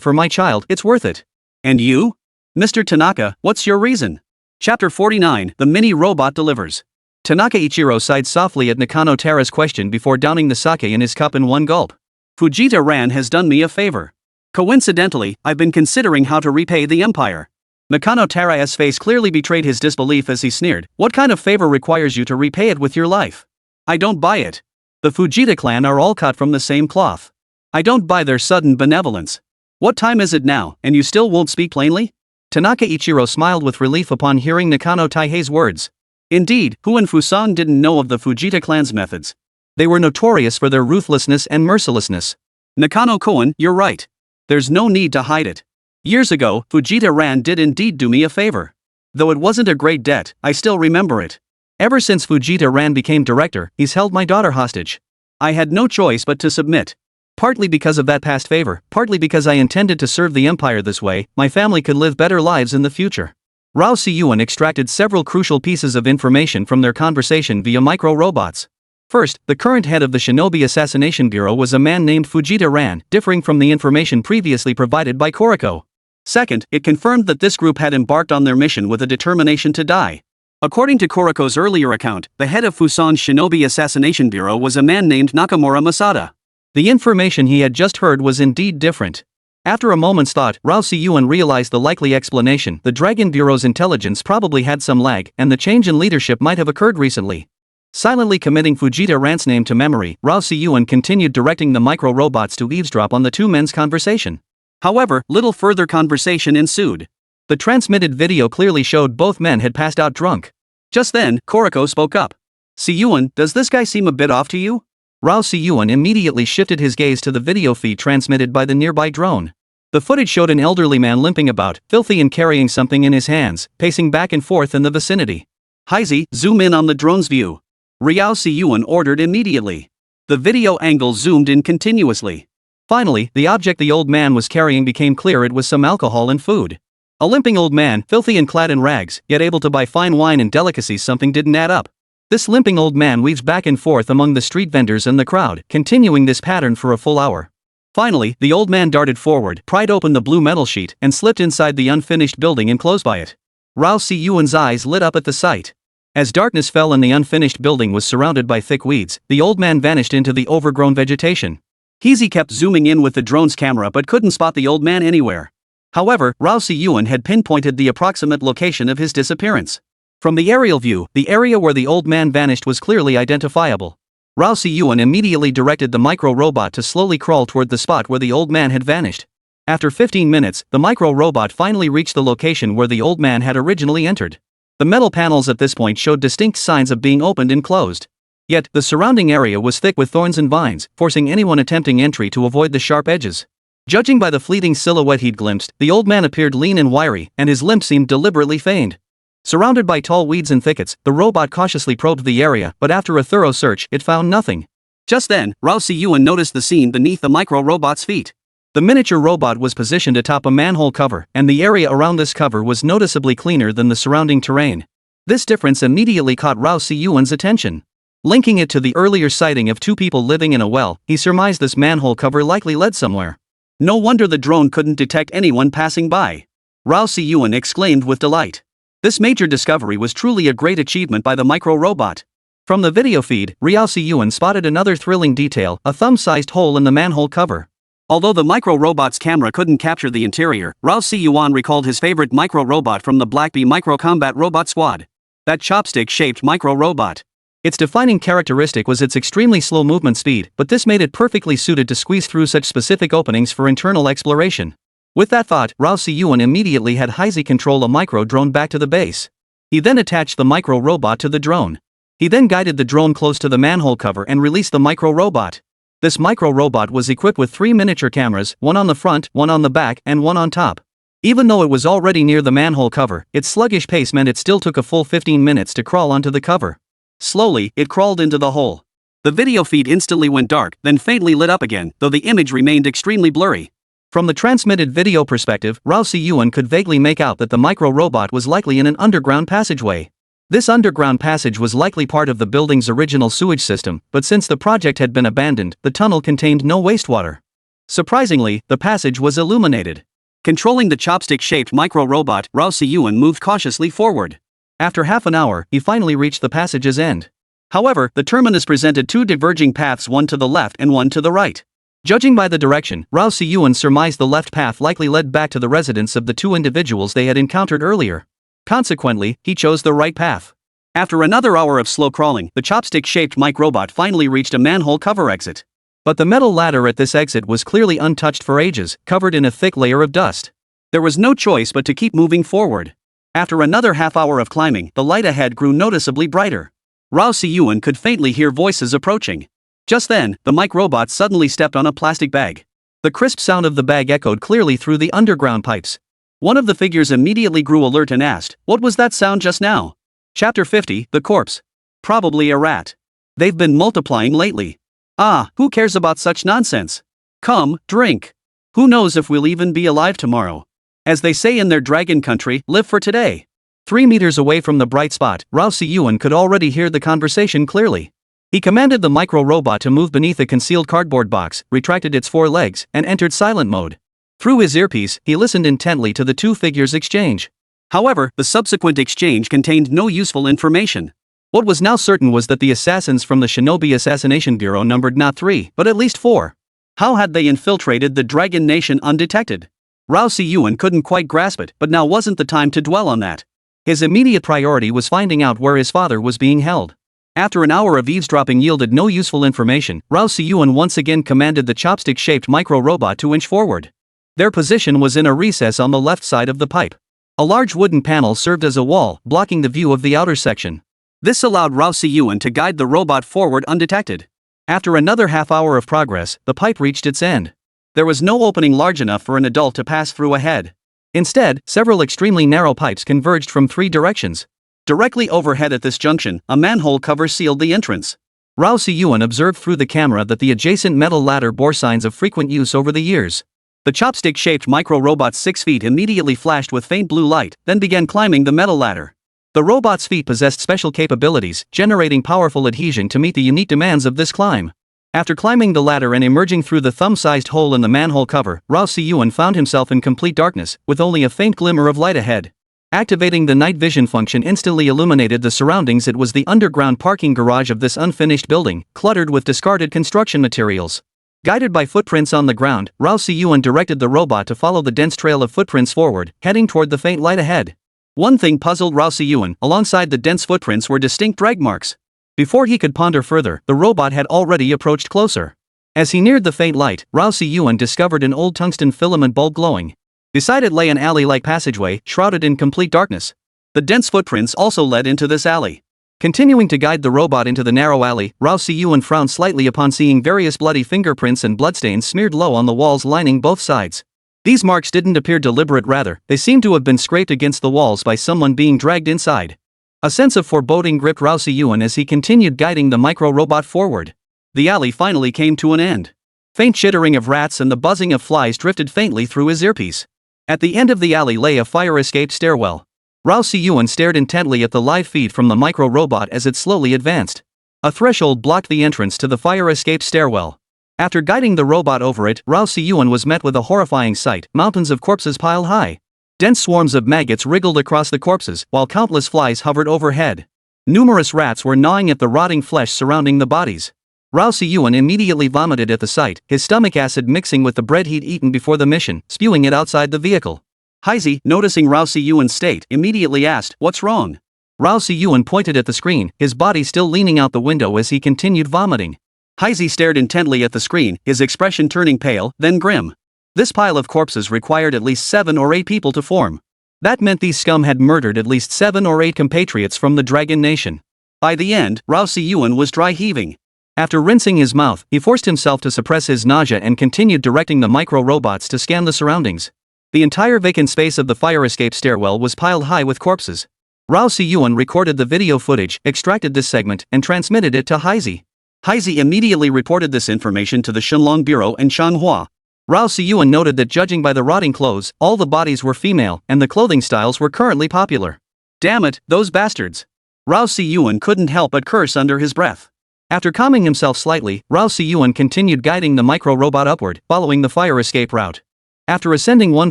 for my child, it's worth it. And you? Mr. Tanaka, what's your reason? Chapter 49, The Mini-Robot Delivers. Tanaka Ichiro sighed softly at Nakano Tara's question before downing the sake in his cup in one gulp. Fujita-ran has done me a favor. Coincidentally, I've been considering how to repay the empire. Nakano Tara's face clearly betrayed his disbelief as he sneered. What kind of favor requires you to repay it with your life? I don't buy it. The Fujita clan are all cut from the same cloth. I don't buy their sudden benevolence. What time is it now, and you still won't speak plainly? Tanaka Ichiro smiled with relief upon hearing Nakano Taihei's words. Indeed, Hu and Fusang didn't know of the Fujita clan's methods. They were notorious for their ruthlessness and mercilessness. Nakano-kun, you're right. There's no need to hide it. Years ago, Fujita-ran did indeed do me a favor. Though it wasn't a great debt, I still remember it. Ever since Fujita-ran became director, he's held my daughter hostage. I had no choice but to submit. Partly because of that past favor, partly because I intended to serve the empire this way, my family could live better lives in the future. Rao Si-yuan extracted several crucial pieces of information from their conversation via micro-robots. First, the current head of the Shinobi Assassination Bureau was a man named Fujita-ran, differing from the information previously provided by Koriko. Second, it confirmed that this group had embarked on their mission with a determination to die. According to Koriko's earlier account, the head of Fusan's Shinobi Assassination Bureau was a man named Nakamura Masada. The information he had just heard was indeed different. After a moment's thought, Rao Si-yuan realized the likely explanation. The Dragon Bureau's intelligence probably had some lag, and the change in leadership might have occurred recently. Silently committing Fujita-ran's name to memory, Rao Si-yuan continued directing the micro-robots to eavesdrop on the 2 men's conversation. However, little further conversation ensued. The transmitted video clearly showed both men had passed out drunk. Just then, Koriko spoke up. Si-yuan, does this guy seem a bit off to you? Rao Si-yuan immediately shifted his gaze to the video feed transmitted by the nearby drone. The footage showed an elderly man limping about, filthy and carrying something in his hands, pacing back and forth in the vicinity. Heisey, zoom in on the drone's view. Rao Si-yuan ordered immediately. The video angle zoomed in continuously. Finally, the object the old man was carrying became clear. It was some alcohol and food. A limping old man, filthy and clad in rags, yet able to buy fine wine and delicacies. Something didn't add up. This limping old man weaves back and forth among the street vendors and the crowd, continuing this pattern for a full hour. Finally, the old man darted forward, pried open the blue metal sheet, and slipped inside the unfinished building enclosed by it. Rao Si-yuan's eyes lit up at the sight. As darkness fell and the unfinished building was surrounded by thick weeds, the old man vanished into the overgrown vegetation. Heisey kept zooming in with the drone's camera but couldn't spot the old man anywhere. However, Rao Si-yuan had pinpointed the approximate location of his disappearance. From the aerial view, the area where the old man vanished was clearly identifiable. Rao Si-yuan immediately directed the micro-robot to slowly crawl toward the spot where the old man had vanished. After 15 minutes, the micro-robot finally reached the location where the old man had originally entered. The metal panels at this point showed distinct signs of being opened and closed. Yet, the surrounding area was thick with thorns and vines, forcing anyone attempting entry to avoid the sharp edges. Judging by the fleeting silhouette he'd glimpsed, the old man appeared lean and wiry, and his limp seemed deliberately feigned. Surrounded by tall weeds and thickets, the robot cautiously probed the area, but after a thorough search, it found nothing. Just then, Rao Si-yuan noticed the scene beneath the micro-robot's feet. The miniature robot was positioned atop a manhole cover, and the area around this cover was noticeably cleaner than the surrounding terrain. This difference immediately caught Rao Si-yuan's attention. Linking it to the earlier sighting of two people living in a well, he surmised this manhole cover likely led somewhere. No wonder the drone couldn't detect anyone passing by. Rao Si-yuan exclaimed with delight. This major discovery was truly a great achievement by the micro-robot. From the video feed, Rao Si-yuan spotted another thrilling detail, a thumb-sized hole in the manhole cover. Although the micro-robot's camera couldn't capture the interior, Rao Si-yuan recalled his favorite micro-robot from the Black Bee Micro-Combat Robot Squad. That chopstick-shaped micro-robot. Its defining characteristic was its extremely slow movement speed, but this made it perfectly suited to squeeze through such specific openings for internal exploration. With that thought, Rao Si-yuan immediately had Heisei control a micro-drone back to the base. He then attached the micro-robot to the drone. He then guided the drone close to the manhole cover and released the micro-robot. This micro-robot was equipped with 3 miniature cameras, one on the front, one on the back, and one on top. Even though it was already near the manhole cover, its sluggish pace meant it still took a full 15 minutes to crawl onto the cover. Slowly, it crawled into the hole. The video feed instantly went dark, then faintly lit up again, though the image remained extremely blurry. From the transmitted video perspective, Rao Si-yuan could vaguely make out that the micro-robot was likely in an underground passageway. This underground passage was likely part of the building's original sewage system, but since the project had been abandoned, the tunnel contained no wastewater. Surprisingly, the passage was illuminated. Controlling the chopstick-shaped micro-robot, Rao Si-yuan moved cautiously forward. After half an hour, he finally reached the passage's end. However, the terminus presented 2 diverging paths, one to the left and one to the right. Judging by the direction, Rao Si-yuan surmised the left path likely led back to the residence of the 2 individuals they had encountered earlier. Consequently, he chose the right path. After another hour of slow crawling, the chopstick-shaped micro-robot finally reached a manhole cover exit. But the metal ladder at this exit was clearly untouched for ages, covered in a thick layer of dust. There was no choice but to keep moving forward. After another half hour of climbing, the light ahead grew noticeably brighter. Rao Si-yuan could faintly hear voices approaching. Just then, the micro-robot suddenly stepped on a plastic bag. The crisp sound of the bag echoed clearly through the underground pipes. One of the figures immediately grew alert and asked, "What was that sound just now?" Chapter 50, The Corpse. Probably a rat. They've been multiplying lately. Ah, who cares about such nonsense? Come, drink. Who knows if we'll even be alive tomorrow? As they say in their dragon country, live for today. 3 meters away from the bright spot, Rao Si-yuan could already hear the conversation clearly. He commanded the micro-robot to move beneath a concealed cardboard box, retracted its 4 legs, and entered silent mode. Through his earpiece, he listened intently to the 2 figures' exchange. However, the subsequent exchange contained no useful information. What was now certain was that the assassins from the Shinobi Assassination Bureau numbered not 3, but at least 4. How had they infiltrated the Dragon Nation undetected? Rao Si-yuan couldn't quite grasp it, but now wasn't the time to dwell on that. His immediate priority was finding out where his father was being held. After an hour of eavesdropping yielded no useful information, Rao Si-yuan once again commanded the chopstick-shaped micro-robot to inch forward. Their position was in a recess on the left side of the pipe. A large wooden panel served as a wall, blocking the view of the outer section. This allowed Rao Si-yuan to guide the robot forward undetected. After another half hour of progress, the pipe reached its end. There was no opening large enough for an adult to pass through ahead. Instead, several extremely narrow pipes converged from 3 directions. Directly overhead at this junction, a manhole cover sealed the entrance. Rao Si-yuan observed through the camera that the adjacent metal ladder bore signs of frequent use over the years. The chopstick-shaped micro-robot's 6 feet immediately flashed with faint blue light, then began climbing the metal ladder. The robot's feet possessed special capabilities, generating powerful adhesion to meet the unique demands of this climb. After climbing the ladder and emerging through the thumb-sized hole in the manhole cover, Rao Si-yuan found himself in complete darkness, with only a faint glimmer of light ahead. Activating the night vision function instantly illuminated the surroundings. It was the underground parking garage of this unfinished building, cluttered with discarded construction materials. Guided by footprints on the ground, Rao Si-yuan directed the robot to follow the dense trail of footprints forward, heading toward the faint light ahead. One thing puzzled Rao Si-yuan: alongside the dense footprints were distinct drag marks. Before he could ponder further, the robot had already approached closer. As he neared the faint light, Rao Si-yuan discovered an old tungsten filament bulb glowing. Beside it lay an alley-like passageway, shrouded in complete darkness. The dense footprints also led into this alley. Continuing to guide the robot into the narrow alley, Rao Si-yuan frowned slightly upon seeing various bloody fingerprints and bloodstains smeared low on the walls lining both sides. These marks didn't appear deliberate, rather, they seemed to have been scraped against the walls by someone being dragged inside. A sense of foreboding gripped Rao Si-yuan as he continued guiding the micro-robot forward. The alley finally came to an end. Faint chittering of rats and the buzzing of flies drifted faintly through his earpiece. At the end of the alley lay a fire-escape stairwell. Rao Si-yuan stared intently at the live feed from the micro-robot as it slowly advanced. A threshold blocked the entrance to the fire-escape stairwell. After guiding the robot over it, Rao Si-yuan was met with a horrifying sight: mountains of corpses piled high. Dense swarms of maggots wriggled across the corpses, while countless flies hovered overhead. Numerous rats were gnawing at the rotting flesh surrounding the bodies. Rao Si-yuan immediately vomited at the sight, his stomach acid mixing with the bread he'd eaten before the mission, spewing it outside the vehicle. Heisey, noticing Rao Si-yuan's state, immediately asked, "What's wrong?" Rao Si-yuan pointed at the screen, his body still leaning out the window as he continued vomiting. Heisey stared intently at the screen, his expression turning pale, then grim. This pile of corpses required at least 7 or 8 people to form. That meant these scum had murdered at least 7 or 8 compatriots from the Dragon Nation. By the end, Rao Si-yuan was dry heaving. After rinsing his mouth, he forced himself to suppress his nausea and continued directing the micro-robots to scan the surroundings. The entire vacant space of the fire escape stairwell was piled high with corpses. Rao Si-yuan recorded the video footage, extracted this segment, and transmitted it to Heisey. Heisey immediately reported this information to the Shenlong Bureau and Manhwa. Rao Si-yuan noted that judging by the rotting clothes, all the bodies were female, and the clothing styles were currently popular. Damn it, those bastards! Rao Si-yuan couldn't help but curse under his breath. After calming himself slightly, Rao Si-yuan continued guiding the micro-robot upward, following the fire escape route. After ascending one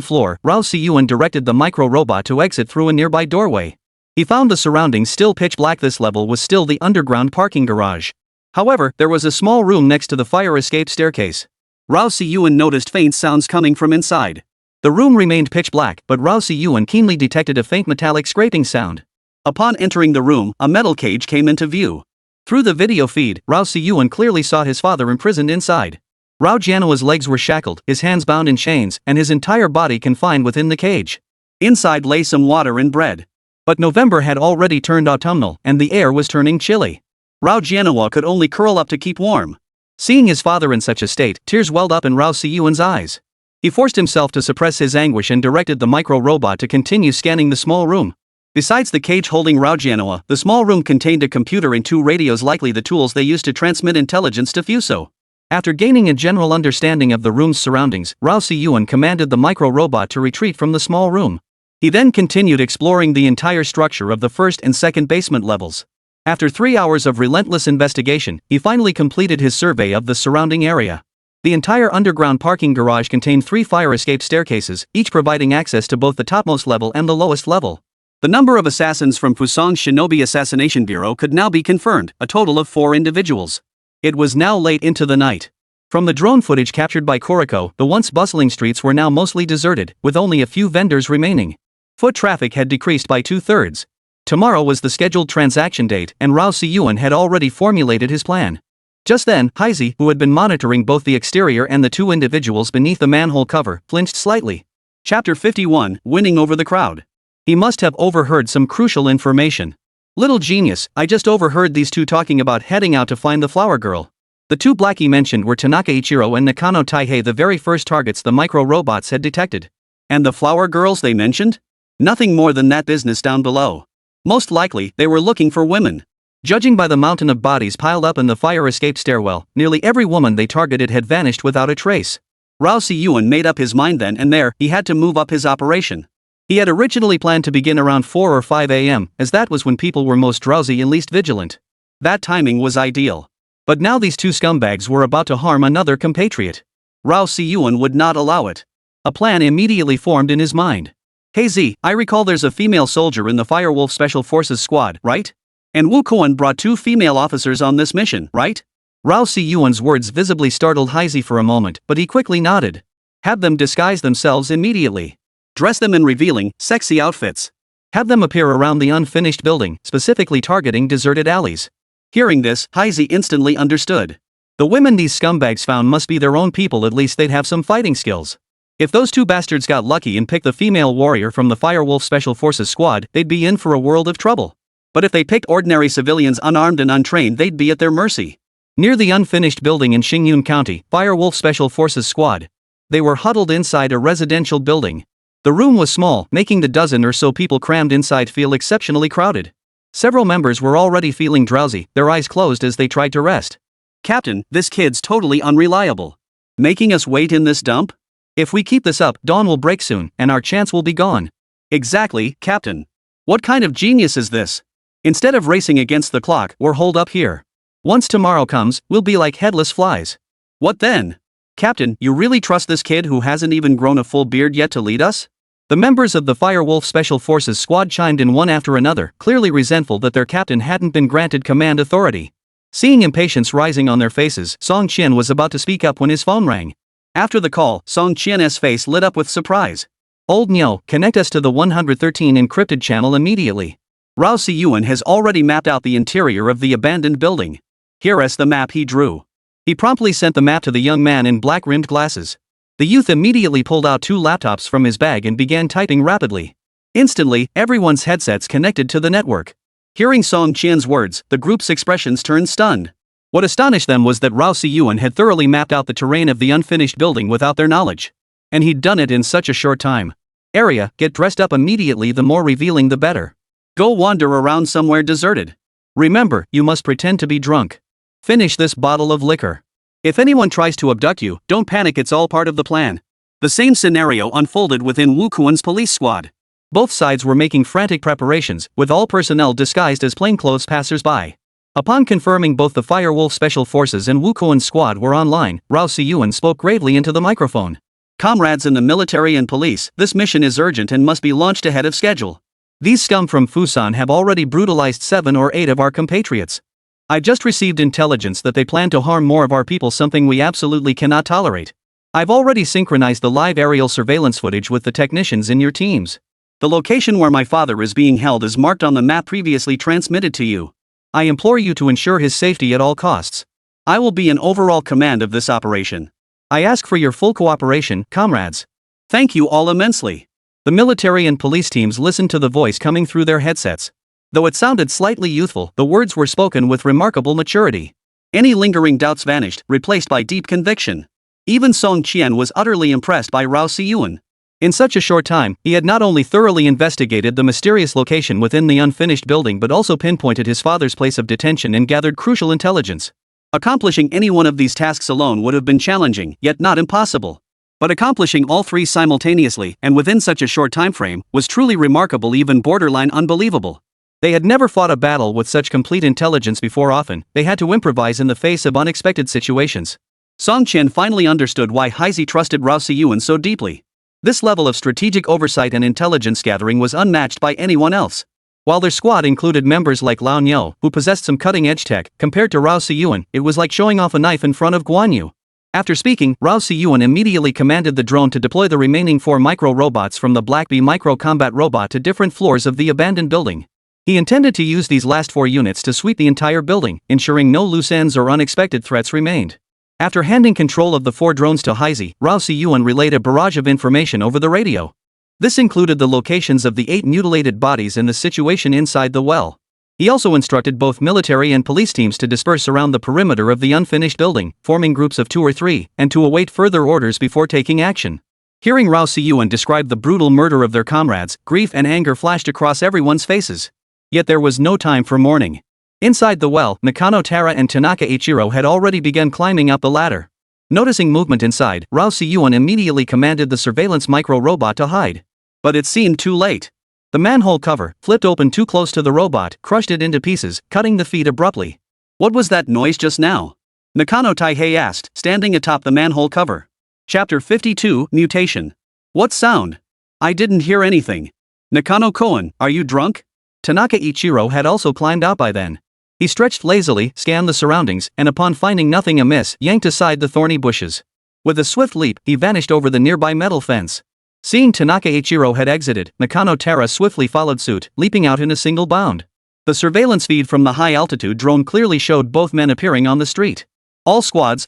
floor, Rao Si-yuan directed the micro-robot to exit through a nearby doorway. He found the surroundings still pitch black. This level was still the underground parking garage. However, there was a small room next to the fire escape staircase. Rao Si-yuan noticed faint sounds coming from inside. The room remained pitch black, but Rao Si-yuan keenly detected a faint metallic scraping sound. Upon entering the room, a metal cage came into view. Through the video feed, Rao Si-yuan clearly saw his father imprisoned inside. Rao Jianhua's legs were shackled, his hands bound in chains, and his entire body confined within the cage. Inside lay some water and bread. But November had already turned autumnal, and the air was turning chilly. Rao Jianhua could only curl up to keep warm. Seeing his father in such a state, tears welled up in Rao Si-yuan's eyes. He forced himself to suppress his anguish and directed the micro-robot to continue scanning the small room. Besides the cage holding Rao Jianhua, the small room contained a computer and 2 radios, likely the tools they used to transmit intelligence to Fuso. After gaining a general understanding of the room's surroundings, Rao Si-yuan commanded the micro-robot to retreat from the small room. He then continued exploring the entire structure of the first and second basement levels. After 3 hours of relentless investigation, he finally completed his survey of the surrounding area. The entire underground parking garage contained 3 fire escape staircases, each providing access to both the topmost level and the lowest level. The number of assassins from Fusang's Shinobi Assassination Bureau could now be confirmed, a total of 4 individuals. It was now late into the night. From the drone footage captured by Koriko, the once bustling streets were now mostly deserted, with only a few vendors remaining. Foot traffic had decreased by 2/3. Tomorrow was the scheduled transaction date, and Rao Si-yuan had already formulated his plan. Just then, Heisey, who had been monitoring both the exterior and the 2 individuals beneath the manhole cover, flinched slightly. Chapter 51, Winning Over the Crowd. He must have overheard some crucial information. Little genius, I just overheard these 2 talking about heading out to find the flower girl. The 2 Blackie mentioned were Tanaka Ichiro and Nakano Taihei, the very first targets the micro-robots had detected. And the flower girls they mentioned? Nothing more than that business down below. Most likely, they were looking for women. Judging by the mountain of bodies piled up in the fire escape stairwell, nearly every woman they targeted had vanished without a trace. Rao Si-yuan made up his mind then and there, he had to move up his operation. He had originally planned to begin around 4 or 5 a.m., as that was when people were most drowsy and least vigilant. That timing was ideal. But now these 2 scumbags were about to harm another compatriot. Rao Si-yuan would not allow it. A plan immediately formed in his mind. Hey Z, I recall there's a female soldier in the Firewolf Special Forces squad, right? And Wu Kuan brought 2 female officers on this mission, right? Rao Si-yuan's words visibly startled Heisey for a moment, but he quickly nodded. Have them disguise themselves immediately. Dress them in revealing, sexy outfits. Have them appear around the unfinished building, specifically targeting deserted alleys. Hearing this, Heisey instantly understood. The women these scumbags found must be their own people, at least they'd have some fighting skills. If those 2 bastards got lucky and picked the female warrior from the Firewolf Special Forces squad, they'd be in for a world of trouble. But if they picked ordinary civilians unarmed and untrained, they'd be at their mercy. Near the unfinished building in Xingyun County, Firewolf Special Forces squad. They were huddled inside a residential building. The room was small, making the dozen or so people crammed inside feel exceptionally crowded. Several members were already feeling drowsy, their eyes closed as they tried to rest. Captain, this kid's totally unreliable. Making us wait in this dump? If we keep this up, dawn will break soon, and our chance will be gone. Exactly, Captain. What kind of genius is this? Instead of racing against the clock, we're holed up here. Once tomorrow comes, we'll be like headless flies. What then? Captain, you really trust this kid who hasn't even grown a full beard yet to lead us? The members of the Firewolf Special Forces squad chimed in one after another, clearly resentful that their captain hadn't been granted command authority. Seeing impatience rising on their faces, Song Qian was about to speak up when his phone rang. After the call, Song Qian's face lit up with surprise. Old Nyo, connect us to the 113 encrypted channel immediately. Rao Siyuan has already mapped out the interior of the abandoned building. Here is the map he drew. He promptly sent the map to the young man in black-rimmed glasses. The youth immediately pulled out 2 laptops from his bag and began typing rapidly. Instantly, everyone's headsets connected to the network. Hearing Song Qian's words, the group's expressions turned stunned. What astonished them was that Rao Siyuan had thoroughly mapped out the terrain of the unfinished building without their knowledge. And he'd done it in such a short time. Area, get dressed up immediately, the more revealing the better. Go wander around somewhere deserted. Remember, you must pretend to be drunk. Finish this bottle of liquor. If anyone tries to abduct you, don't panic, it's all part of the plan. The same scenario unfolded within Wu Kuan's police squad. Both sides were making frantic preparations, with all personnel disguised as plainclothes passers-by. Upon confirming both the Firewolf Special Forces and Wu Kuan's squad were online, Rao Siyuan spoke gravely into the microphone. Comrades in the military and police, this mission is urgent and must be launched ahead of schedule. These scum from Fusan have already brutalized 7 or 8 of our compatriots. I just received intelligence that they plan to harm more of our people, something we absolutely cannot tolerate. I've already synchronized the live aerial surveillance footage with the technicians in your teams. The location where my father is being held is marked on the map previously transmitted to you. I implore you to ensure his safety at all costs. I will be in overall command of this operation. I ask for your full cooperation, comrades. Thank you all immensely. The military and police teams listened to the voice coming through their headsets. Though it sounded slightly youthful, the words were spoken with remarkable maturity. Any lingering doubts vanished, replaced by deep conviction. Even Song Qian was utterly impressed by Rao Siyuan. In such a short time, he had not only thoroughly investigated the mysterious location within the unfinished building but also pinpointed his father's place of detention and gathered crucial intelligence. Accomplishing any one of these tasks alone would have been challenging, yet not impossible. But accomplishing all 3 simultaneously, and within such a short time frame, was truly remarkable, even borderline unbelievable. They had never fought a battle with such complete intelligence before. Often, they had to improvise in the face of unexpected situations. Song Qian finally understood why Heisei trusted Rao Siyuan so deeply. This level of strategic oversight and intelligence gathering was unmatched by anyone else. While their squad included members like Lao Nyo, who possessed some cutting-edge tech, compared to Rao Siyuan, it was like showing off a knife in front of Guan Yu. After speaking, Rao Siyuan immediately commanded the drone to deploy the remaining 4 micro-robots from the Black Bee micro-combat robot to different floors of the abandoned building. He intended to use these last 4 units to sweep the entire building, ensuring no loose ends or unexpected threats remained. After handing control of the 4 drones to Heisei, Rao Siyuan relayed a barrage of information over the radio. This included the locations of the 8 mutilated bodies and the situation inside the well. He also instructed both military and police teams to disperse around the perimeter of the unfinished building, forming groups of 2 or 3, and to await further orders before taking action. Hearing Rao Siyuan describe the brutal murder of their comrades, grief and anger flashed across everyone's faces. Yet there was no time for mourning. Inside the well, Nakano Tara and Tanaka Ichiro had already begun climbing up the ladder. Noticing movement inside, Rao Siyuan immediately commanded the surveillance micro-robot to hide. But it seemed too late. The manhole cover, flipped open too close to the robot, crushed it into pieces, cutting the feed abruptly. What was that noise just now? Nakano Taihei asked, standing atop the manhole cover. Chapter 52, Mutation. What sound? I didn't hear anything. Nakano Koen, are you drunk? Tanaka Ichiro had also climbed out by then. He stretched lazily, scanned the surroundings, and upon finding nothing amiss, yanked aside the thorny bushes. With a swift leap, he vanished over the nearby metal fence. Seeing Tanaka Ichiro had exited, Nakano Tara swiftly followed suit, leaping out in a single bound. The surveillance feed from the high-altitude drone clearly showed both men appearing on the street. All squads,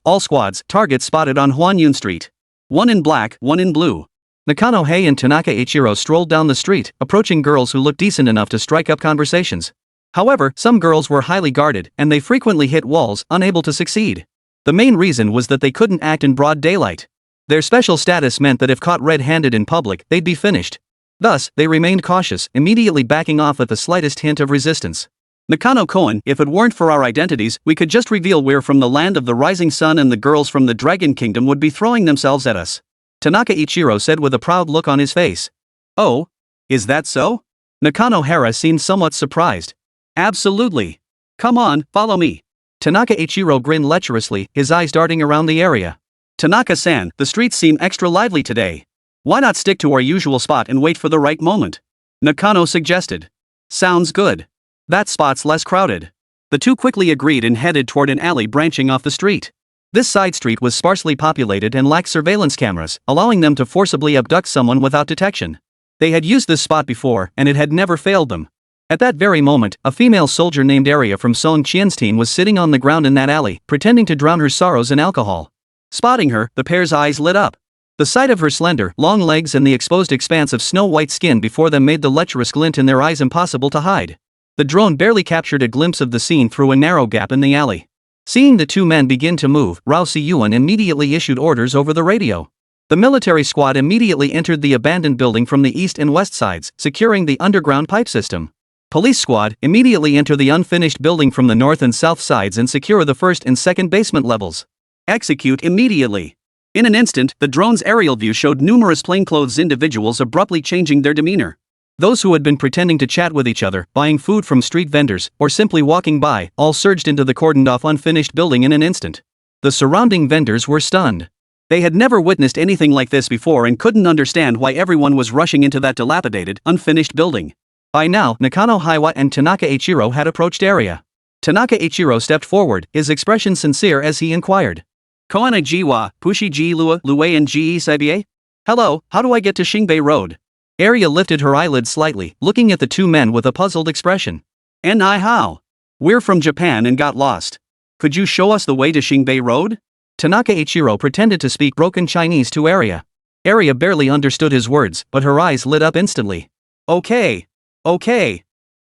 targets spotted on Huanyun Street. 1 in black, 1 in blue. Nakano Hei and Tanaka Ichiro strolled down the street, approaching girls who looked decent enough to strike up conversations. However, some girls were highly guarded, and they frequently hit walls, unable to succeed. The main reason was that they couldn't act in broad daylight. Their special status meant that if caught red-handed in public, they'd be finished. Thus, they remained cautious, immediately backing off at the slightest hint of resistance. Nakano-Koen, if it weren't for our identities, we could just reveal we're from the land of the rising sun and the girls from the Dragon Kingdom would be throwing themselves at us. Tanaka Ichiro said with a proud look on his face. Oh? Is that so? Nakano-hara seemed somewhat surprised. Absolutely. Come on, follow me. Tanaka Ichiro grinned lecherously, his eyes darting around the area. Tanaka-san, the streets seem extra lively today. Why not stick to our usual spot and wait for the right moment? Nakano suggested. Sounds good. That spot's less crowded. The two quickly agreed and headed toward an alley branching off the street. This side street was sparsely populated and lacked surveillance cameras, allowing them to forcibly abduct someone without detection. They had used this spot before, and it had never failed them. At that very moment, a female soldier named Aria from Song Qian's team was sitting on the ground in that alley, pretending to drown her sorrows in alcohol. Spotting her, the pair's eyes lit up. The sight of her slender, long legs and the exposed expanse of snow-white skin before them made the lecherous glint in their eyes impossible to hide. The drone barely captured a glimpse of the scene through a narrow gap in the alley. Seeing the two men begin to move, Rao Si-yuan immediately issued orders over the radio. The military squad immediately entered the abandoned building from the east and west sides, securing the underground pipe system. Police squad, immediately enter the unfinished building from the north and south sides and secure the first and second basement levels. Execute immediately. In an instant, the drone's aerial view showed numerous plainclothes individuals abruptly changing their demeanor. Those who had been pretending to chat with each other, buying food from street vendors, or simply walking by, all surged into the cordoned-off unfinished building in an instant. The surrounding vendors were stunned. They had never witnessed anything like this before and couldn't understand why everyone was rushing into that dilapidated, unfinished building. By now, Nakano Haiwa and Tanaka Ichiro had approached area. Tanaka Ichiro stepped forward, his expression sincere as he inquired. Koana jiwa, pushi ji lua, luean ji sabie? Hello, how do I get to Shingbei Road? Aria lifted her eyelids slightly, looking at the two men with a puzzled expression. And how? We're from Japan and got lost. Could you show us the way to Shingbei Road? Tanaka Ichiro pretended to speak broken Chinese to Aria. Aria barely understood his words, but her eyes lit up instantly. Okay.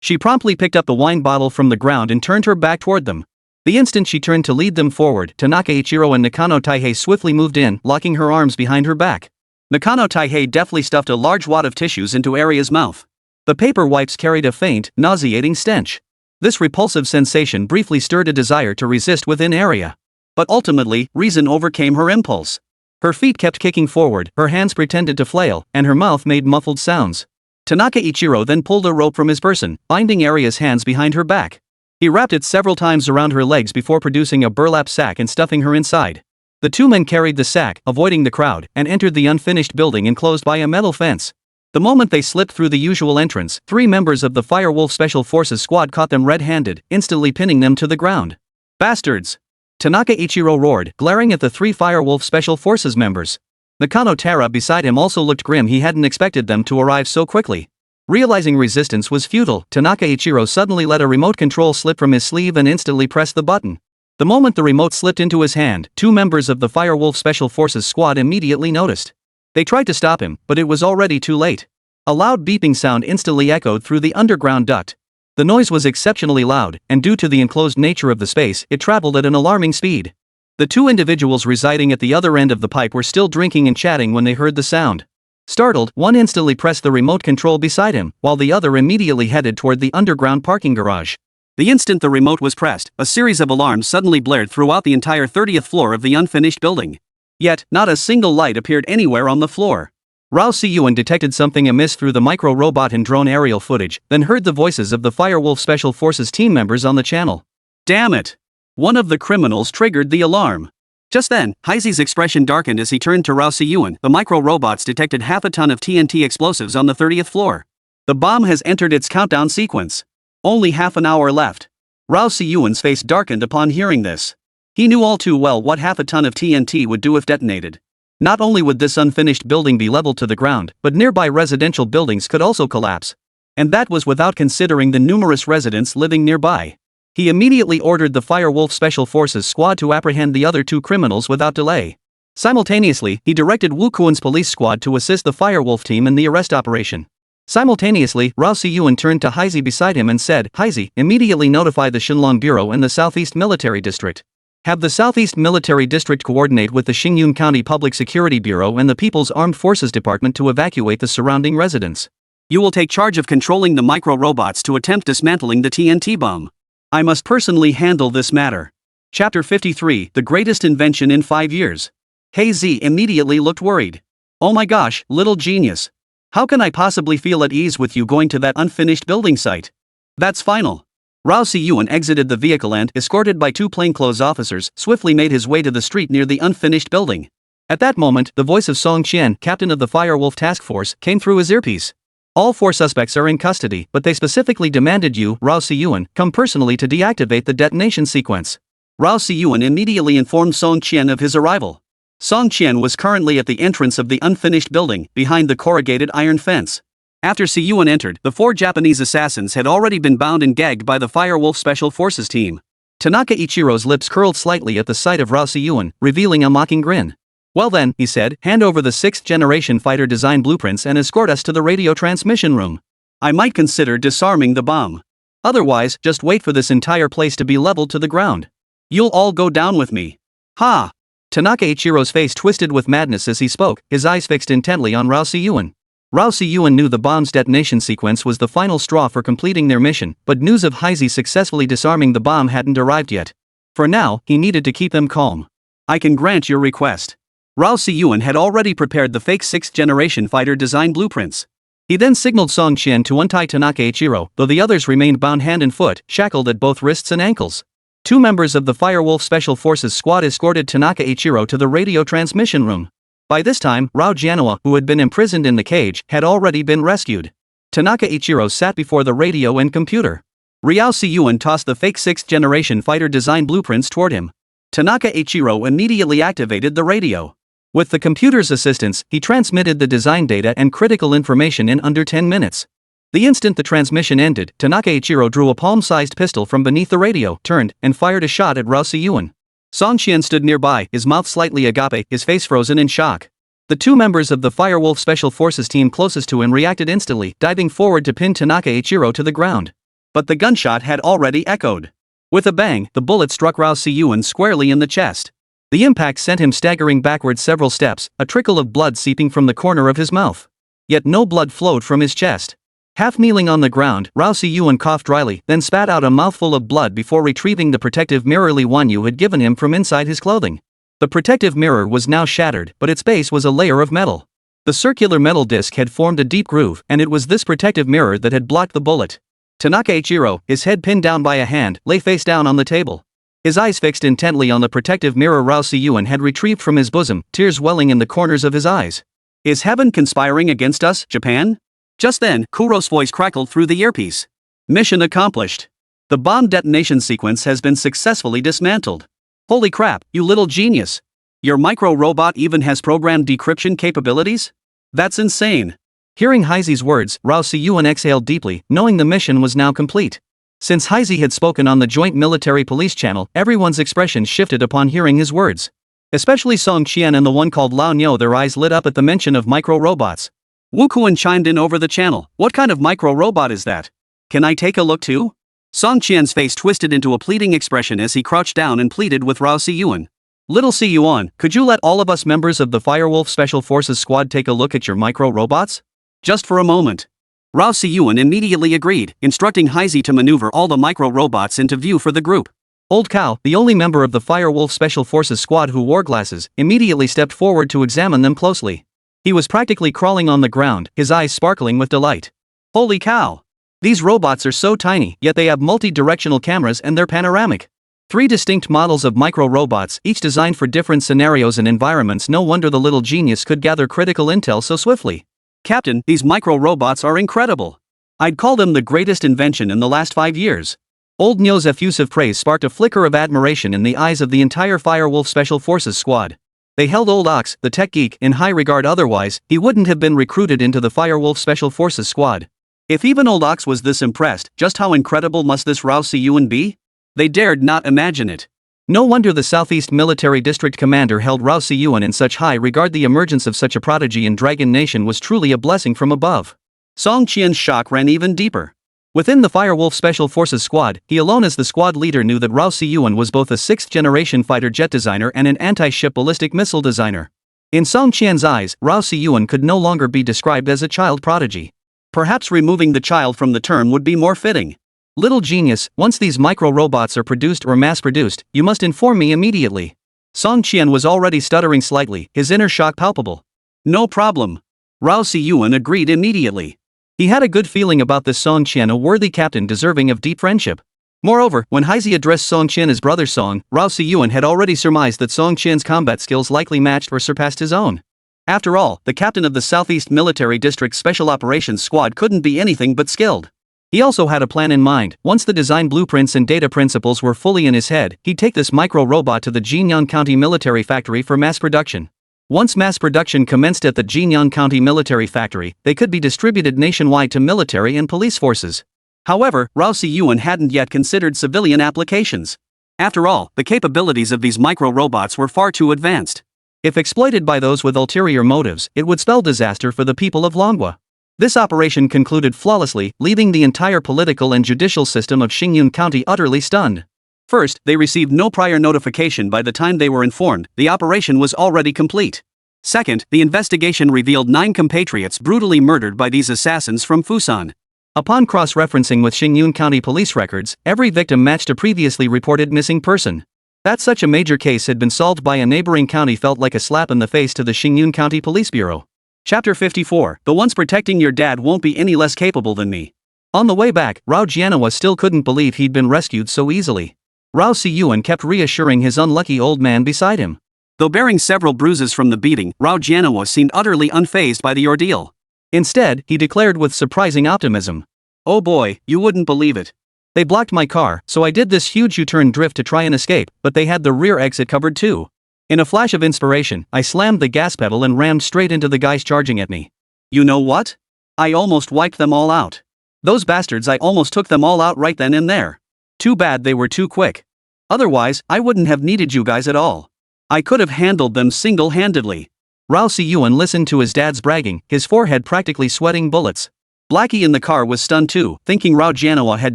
She promptly picked up the wine bottle from the ground and turned her back toward them. The instant she turned to lead them forward, Tanaka Ichiro and Nakano Taihei swiftly moved in, locking her arms behind her back. Nakano Taihei deftly stuffed a large wad of tissues into Aria's mouth. The paper wipes carried a faint, nauseating stench. This repulsive sensation briefly stirred a desire to resist within Aria. But ultimately, reason overcame her impulse. Her feet kept kicking forward, her hands pretended to flail, and her mouth made muffled sounds. Tanaka Ichiro then pulled a rope from his person, binding Aria's hands behind her back. He wrapped it several times around her legs before producing a burlap sack and stuffing her inside. The two men carried the sack, avoiding the crowd, and entered the unfinished building enclosed by a metal fence. The moment they slipped through the usual entrance, 3 members of the Firewolf Special Forces squad caught them red-handed, instantly pinning them to the ground. Bastards! Tanaka Ichiro roared, glaring at the 3 Firewolf Special Forces members. Nakano Tara beside him also looked grim. He hadn't expected them to arrive so quickly. Realizing resistance was futile, Tanaka Ichiro suddenly let a remote control slip from his sleeve and instantly pressed the button. The moment the remote slipped into his hand, 2 members of the Firewolf Special Forces squad immediately noticed. They tried to stop him, but it was already too late. A loud beeping sound instantly echoed through the underground duct. The noise was exceptionally loud, and due to the enclosed nature of the space, it traveled at an alarming speed. The 2 individuals residing at the other end of the pipe were still drinking and chatting when they heard the sound. Startled, one instantly pressed the remote control beside him, while the other immediately headed toward the underground parking garage. The instant the remote was pressed, a series of alarms suddenly blared throughout the entire 30th floor of the unfinished building. Yet, not a single light appeared anywhere on the floor. Rao Si-yuan detected something amiss through the micro-robot and drone aerial footage, then heard the voices of the Firewolf Special Forces team members on the channel. Damn it! One of the criminals triggered the alarm. Just then, Heizi's expression darkened as he turned to Rao Si-yuan. The micro-robots detected half a ton of TNT explosives on the 30th floor. The bomb has entered its countdown sequence. Only half an hour left. Rao Si-yuan's face darkened upon hearing this. He knew all too well what half a ton of TNT would do if detonated. Not only would this unfinished building be leveled to the ground, but nearby residential buildings could also collapse. And that was without considering the numerous residents living nearby. He immediately ordered the Firewolf Special Forces squad to apprehend the other 2 criminals without delay. Simultaneously, he directed Wu Kuan's police squad to assist the Firewolf team in the arrest operation. Simultaneously, Rao Si-yuan turned to Heizi beside him and said, "Heizi, immediately notify the Shinlong Bureau and the Southeast Military District. Have the Southeast Military District coordinate with the Xingyun County Public Security Bureau and the People's Armed Forces Department to evacuate the surrounding residents. You will take charge of controlling the micro-robots to attempt dismantling the TNT bomb. I must personally handle this matter. Chapter 53, The Greatest Invention in 5 Years. Hazy immediately looked worried. Oh my gosh, little genius. How can I possibly feel at ease with you going to that unfinished building site? That's final. Rao Si-yuan exited the vehicle and, escorted by 2 plainclothes officers, swiftly made his way to the street near the unfinished building. At that moment, the voice of Song Qian, captain of the Firewolf Task Force, came through his earpiece. All 4 suspects are in custody, but they specifically demanded you, Rao Si-yuan, come personally to deactivate the detonation sequence. Rao Si-yuan immediately informed Song Qian of his arrival. Song Qian was currently at the entrance of the unfinished building, behind the corrugated iron fence. After Si-yuan entered, the 4 Japanese assassins had already been bound and gagged by the Firewolf Special Forces team. Tanaka Ichiro's lips curled slightly at the sight of Rao Si-yuan, revealing a mocking grin. Well then, he said, hand over the 6th-generation fighter design blueprints and escort us to the radio transmission room. I might consider disarming the bomb. Otherwise, just wait for this entire place to be leveled to the ground. You'll all go down with me. Ha! Tanaka Ichiro's face twisted with madness as he spoke, his eyes fixed intently on Rao Si-yuan. Rao Si-yuan knew the bomb's detonation sequence was the final straw for completing their mission, but news of Hazy successfully disarming the bomb hadn't arrived yet. For now, he needed to keep them calm. I can grant your request. Rao Si-yuan had already prepared the fake 6th-generation fighter design blueprints. He then signaled Song Qian to untie Tanaka Ichiro, though the others remained bound hand and foot, shackled at both wrists and ankles. 2 members of the Firewolf Special Forces squad escorted Tanaka Ichiro to the radio transmission room. By this time, Rao Jianhua, who had been imprisoned in the cage, had already been rescued. Tanaka Ichiro sat before the radio and computer. Rao Si-yuan tossed the fake 6th-generation fighter design blueprints toward him. Tanaka Ichiro immediately activated the radio. With the computer's assistance, he transmitted the design data and critical information in under 10 minutes. The instant the transmission ended, Tanaka Ichiro drew a palm-sized pistol from beneath the radio, turned, and fired a shot at Rao Si-yuan. Song Qian stood nearby, his mouth slightly agape, his face frozen in shock. The 2 members of the Firewolf Special Forces team closest to him reacted instantly, diving forward to pin Tanaka Ichiro to the ground. But the gunshot had already echoed. With a bang, the bullet struck Rao Si-yuan squarely in the chest. The impact sent him staggering backwards several steps, a trickle of blood seeping from the corner of his mouth. Yet no blood flowed from his chest. Half kneeling on the ground, Rao Si-yuan coughed dryly, then spat out a mouthful of blood before retrieving the protective mirror Li Wanyu had given him from inside his clothing. The protective mirror was now shattered, but its base was a layer of metal. The circular metal disc had formed a deep groove, and it was this protective mirror that had blocked the bullet. Tanaka Ichiro, his head pinned down by a hand, lay face down on the table. His eyes fixed intently on the protective mirror Rao Si-yuan had retrieved from his bosom, tears welling in the corners of his eyes. Is heaven conspiring against us, Japan? Just then, Kuro's voice crackled through the earpiece. Mission accomplished. The bomb detonation sequence has been successfully dismantled. Holy crap, you little genius. Your micro-robot even has programmed decryption capabilities? That's insane. Hearing Hazy's words, Rao Si-yuan exhaled deeply, knowing the mission was now complete. Since Hazy had spoken on the Joint Military Police Channel, everyone's expression shifted upon hearing his words. Especially Song Qian and the one called Lao Nyo, their eyes lit up at the mention of micro-robots. Wu Kuan chimed in over the channel. What kind of micro-robot is that? Can I take a look too? Song Qian's face twisted into a pleading expression as he crouched down and pleaded with Rao Si-yuan. Little Si-yuan, could you let all of us members of the Firewolf Special Forces squad take a look at your micro-robots? Just for a moment. Rao Si-yuan immediately agreed, instructing Hazy to maneuver all the micro-robots into view for the group. Old Cow, the only member of the Firewolf Special Forces squad who wore glasses, immediately stepped forward to examine them closely. He was practically crawling on the ground, his eyes sparkling with delight. Holy cow! These robots are so tiny, yet they have multi-directional cameras and they're panoramic. 3 distinct models of micro-robots, each designed for different scenarios and environments. No wonder the little genius could gather critical intel so swiftly. Captain, these micro-robots are incredible. I'd call them the greatest invention in the last 5 years. Old Nyo's effusive praise sparked a flicker of admiration in the eyes of the entire Firewolf Special Forces squad. They held Old Ox, the tech geek, in high regard, otherwise, he wouldn't have been recruited into the Firewolf Special Forces squad. If even Old Ox was this impressed, just how incredible must this Rao Si-yuan be? They dared not imagine it. No wonder the Southeast Military District Commander held Rao Si-yuan in such high regard. The emergence of such a prodigy in Dragon Nation was truly a blessing from above. Song Qian's shock ran even deeper. Within the Firewolf Special Forces squad, he alone as the squad leader knew that Rao Siyuan was both a 6th-generation fighter jet designer and an anti-ship ballistic missile designer. In Song Qian's eyes, Rao Siyuan could no longer be described as a child prodigy. Perhaps removing the child from the term would be more fitting. Little genius, once these micro-robots are produced or mass-produced, you must inform me immediately. Song Qian was already stuttering slightly, his inner shock palpable. No problem. Rao Siyuan agreed immediately. He had a good feeling about this Song Qian, a worthy captain deserving of deep friendship. Moreover, when Heizhi addressed Song Qian as brother Song, Rao Siyuan had already surmised that Song Qian's combat skills likely matched or surpassed his own. After all, the captain of the Southeast Military District Special Operations Squad couldn't be anything but skilled. He also had a plan in mind. Once the design blueprints and data principles were fully in his head, he'd take this micro-robot to the Jinyang County Military Factory for mass production. Once mass production commenced at the Jinyang County Military Factory, they could be distributed nationwide to military and police forces. However, Rao Siyuan hadn't yet considered civilian applications. After all, the capabilities of these micro-robots were far too advanced. If exploited by those with ulterior motives, it would spell disaster for the people of Manhwa. This operation concluded flawlessly, leaving the entire political and judicial system of Xingyun County utterly stunned. First, they received no prior notification. By the time they were informed, the operation was already complete. Second, the investigation revealed 9 compatriots brutally murdered by these assassins from Fusan. Upon cross-referencing with Xingyun County police records, every victim matched a previously reported missing person. That such a major case had been solved by a neighboring county felt like a slap in the face to the Xingyun County Police Bureau. Chapter 54, The ones protecting your dad won't be any less capable than me. On the way back, Rao Jianhua still couldn't believe he'd been rescued so easily. Rao Siyuan kept reassuring his unlucky old man beside him. Though bearing several bruises from the beating, Rao Jianhua seemed utterly unfazed by the ordeal. Instead, he declared with surprising optimism. Oh boy, you wouldn't believe it. They blocked my car, so I did this huge U-turn drift to try and escape, but they had the rear exit covered too. In a flash of inspiration, I slammed the gas pedal and rammed straight into the guys charging at me. You know what? I almost wiped them all out. Those bastards, I almost took them all out right then and there. Too bad they were too quick. Otherwise, I wouldn't have needed you guys at all. I could have handled them single-handedly. Rao Siyuan listened to his dad's bragging, his forehead practically sweating bullets. Blackie in the car was stunned too, thinking Rao Jianhua had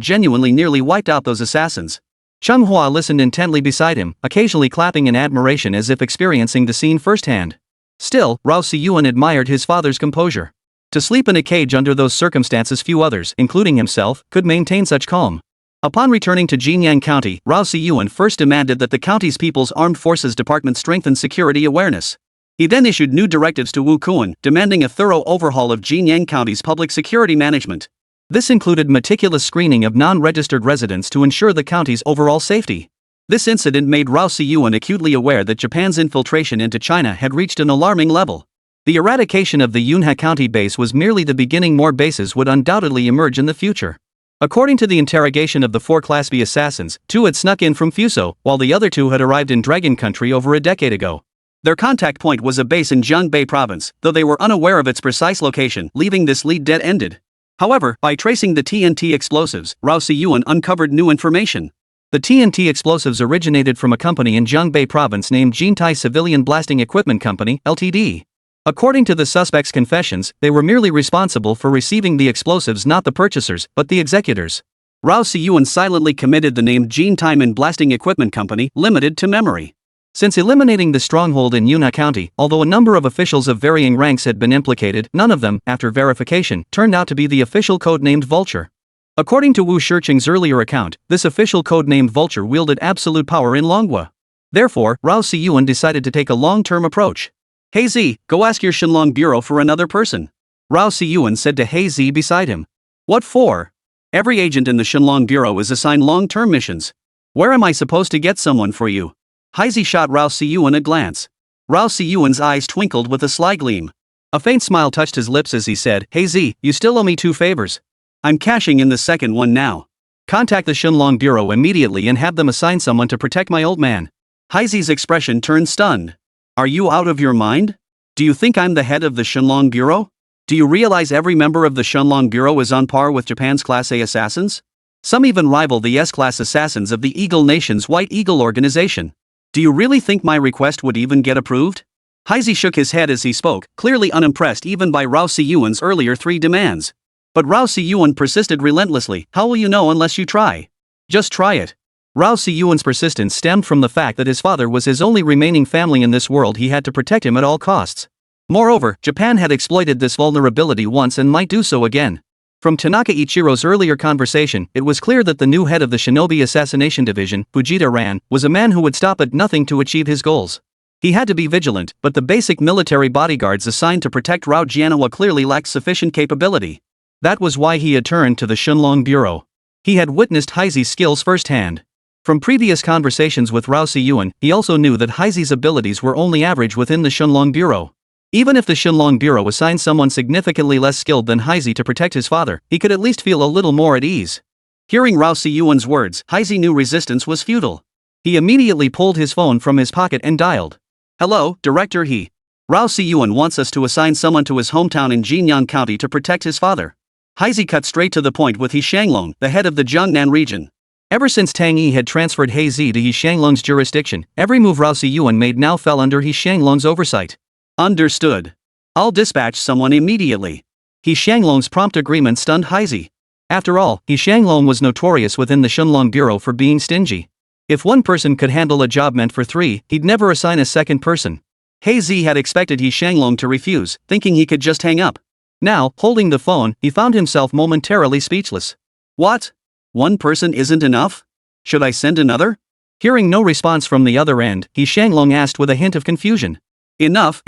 genuinely nearly wiped out those assassins. Chung Hua listened intently beside him, occasionally clapping in admiration as if experiencing the scene firsthand. Still, Rao Siyuan admired his father's composure. To sleep in a cage under those circumstances few others, including himself, could maintain such calm. Upon returning to Jinyang County, Rao Siyuan first demanded that the county's People's Armed Forces Department strengthen security awareness. He then issued new directives to Wu Kuan, demanding a thorough overhaul of Jinyang County's public security management. This included meticulous screening of non-registered residents to ensure the county's overall safety. This incident made Rao Siyuan acutely aware that Japan's infiltration into China had reached an alarming level. The eradication of the Yunhe County base was merely the beginning. More bases would undoubtedly emerge in the future. According to the interrogation of the 4 Class B assassins, 2 had snuck in from Fuso, while the other 2 had arrived in Dragon Country over a decade ago. Their contact point was a base in Jiangbei Province, though they were unaware of its precise location, leaving this lead dead-ended. However, by tracing the TNT explosives, Rao Siyuan uncovered new information. The TNT explosives originated from a company in Jiangbei Province named Jintai Civilian Blasting Equipment Company, Ltd. According to the suspects' confessions, they were merely responsible for receiving the explosives, not the purchasers, but the executors. Rao Siyuan silently committed the name Jintai Blasting Equipment Company, Limited to memory. Since eliminating the stronghold in Yunhe County, although a number of officials of varying ranks had been implicated, none of them, after verification, turned out to be the official code-named Vulture. According to Wu Shiqing's earlier account, this official code-named Vulture wielded absolute power in Manhwa. Therefore, Rao Siyuan decided to take a long-term approach. Hey Z, go ask your Shenlong Bureau for another person. Rao Siyuan said to Hey Z beside him. What for? Every agent in the Shenlong Bureau is assigned long-term missions. Where am I supposed to get someone for you? Heizhi shot Rao Siyuan a glance. Rao Siyuan's eyes twinkled with a sly gleam. A faint smile touched his lips as he said, Hey Z, you still owe me 2 favors. I'm cashing in the second one now. Contact the Shenlong Bureau immediately and have them assign someone to protect my old man. Heizhi's expression turned stunned. Are you out of your mind? Do you think I'm the head of the Shenlong Bureau? Do you realize every member of the Shenlong Bureau is on par with Japan's Class A assassins? Some even rival the S-Class assassins of the Eagle Nation's White Eagle organization. Do you really think my request would even get approved? Heizhi shook his head as he spoke, clearly unimpressed even by Rao Siyuan's earlier 3 demands. But Rao Si-yuan persisted relentlessly. How will you know unless you try? Just try it. Rao Si-yuan's persistence stemmed from the fact that his father was his only remaining family in this world. He had to protect him at all costs. Moreover, Japan had exploited this vulnerability once and might do so again. From Tanaka Ichiro's earlier conversation, it was clear that the new head of the Shinobi Assassination Division, Fujita Ran, was a man who would stop at nothing to achieve his goals. He had to be vigilant, but the basic military bodyguards assigned to protect Rao Jianhua clearly lacked sufficient capability. That was why he had turned to the Shunlong Bureau. He had witnessed Heizi's skills firsthand. From previous conversations with Rao Si-yuan, he also knew that Heizi's abilities were only average within the Shunlong Bureau. Even if the Shunlong Bureau assigned someone significantly less skilled than Heizi to protect his father, he could at least feel a little more at ease. Hearing Rao Si-yuan's words, Heizi knew resistance was futile. He immediately pulled his phone from his pocket and dialed. Hello, Director He. Rao Si-yuan wants us to assign someone to his hometown in Jinyang County to protect his father. Heizi cut straight to the point with He Shanglong, the head of the Jiangnan region. Ever since Tang Yi had transferred Heizi to He Shanglong's jurisdiction, every move Rao Si-yuan made now fell under He Shanglong's oversight. Understood. I'll dispatch someone immediately. He Shanglong's prompt agreement stunned Heizi. After all, He Shanglong was notorious within the Shunlong Bureau for being stingy. If one person could handle a job meant for three, he'd never assign a second person. Heizi had expected He Shanglong to refuse, thinking he could just hang up. Now, holding the phone, he found himself momentarily speechless. What? One person isn't enough? Should I send another? Hearing no response from the other end, He Shanglong asked with a hint of confusion. Enough.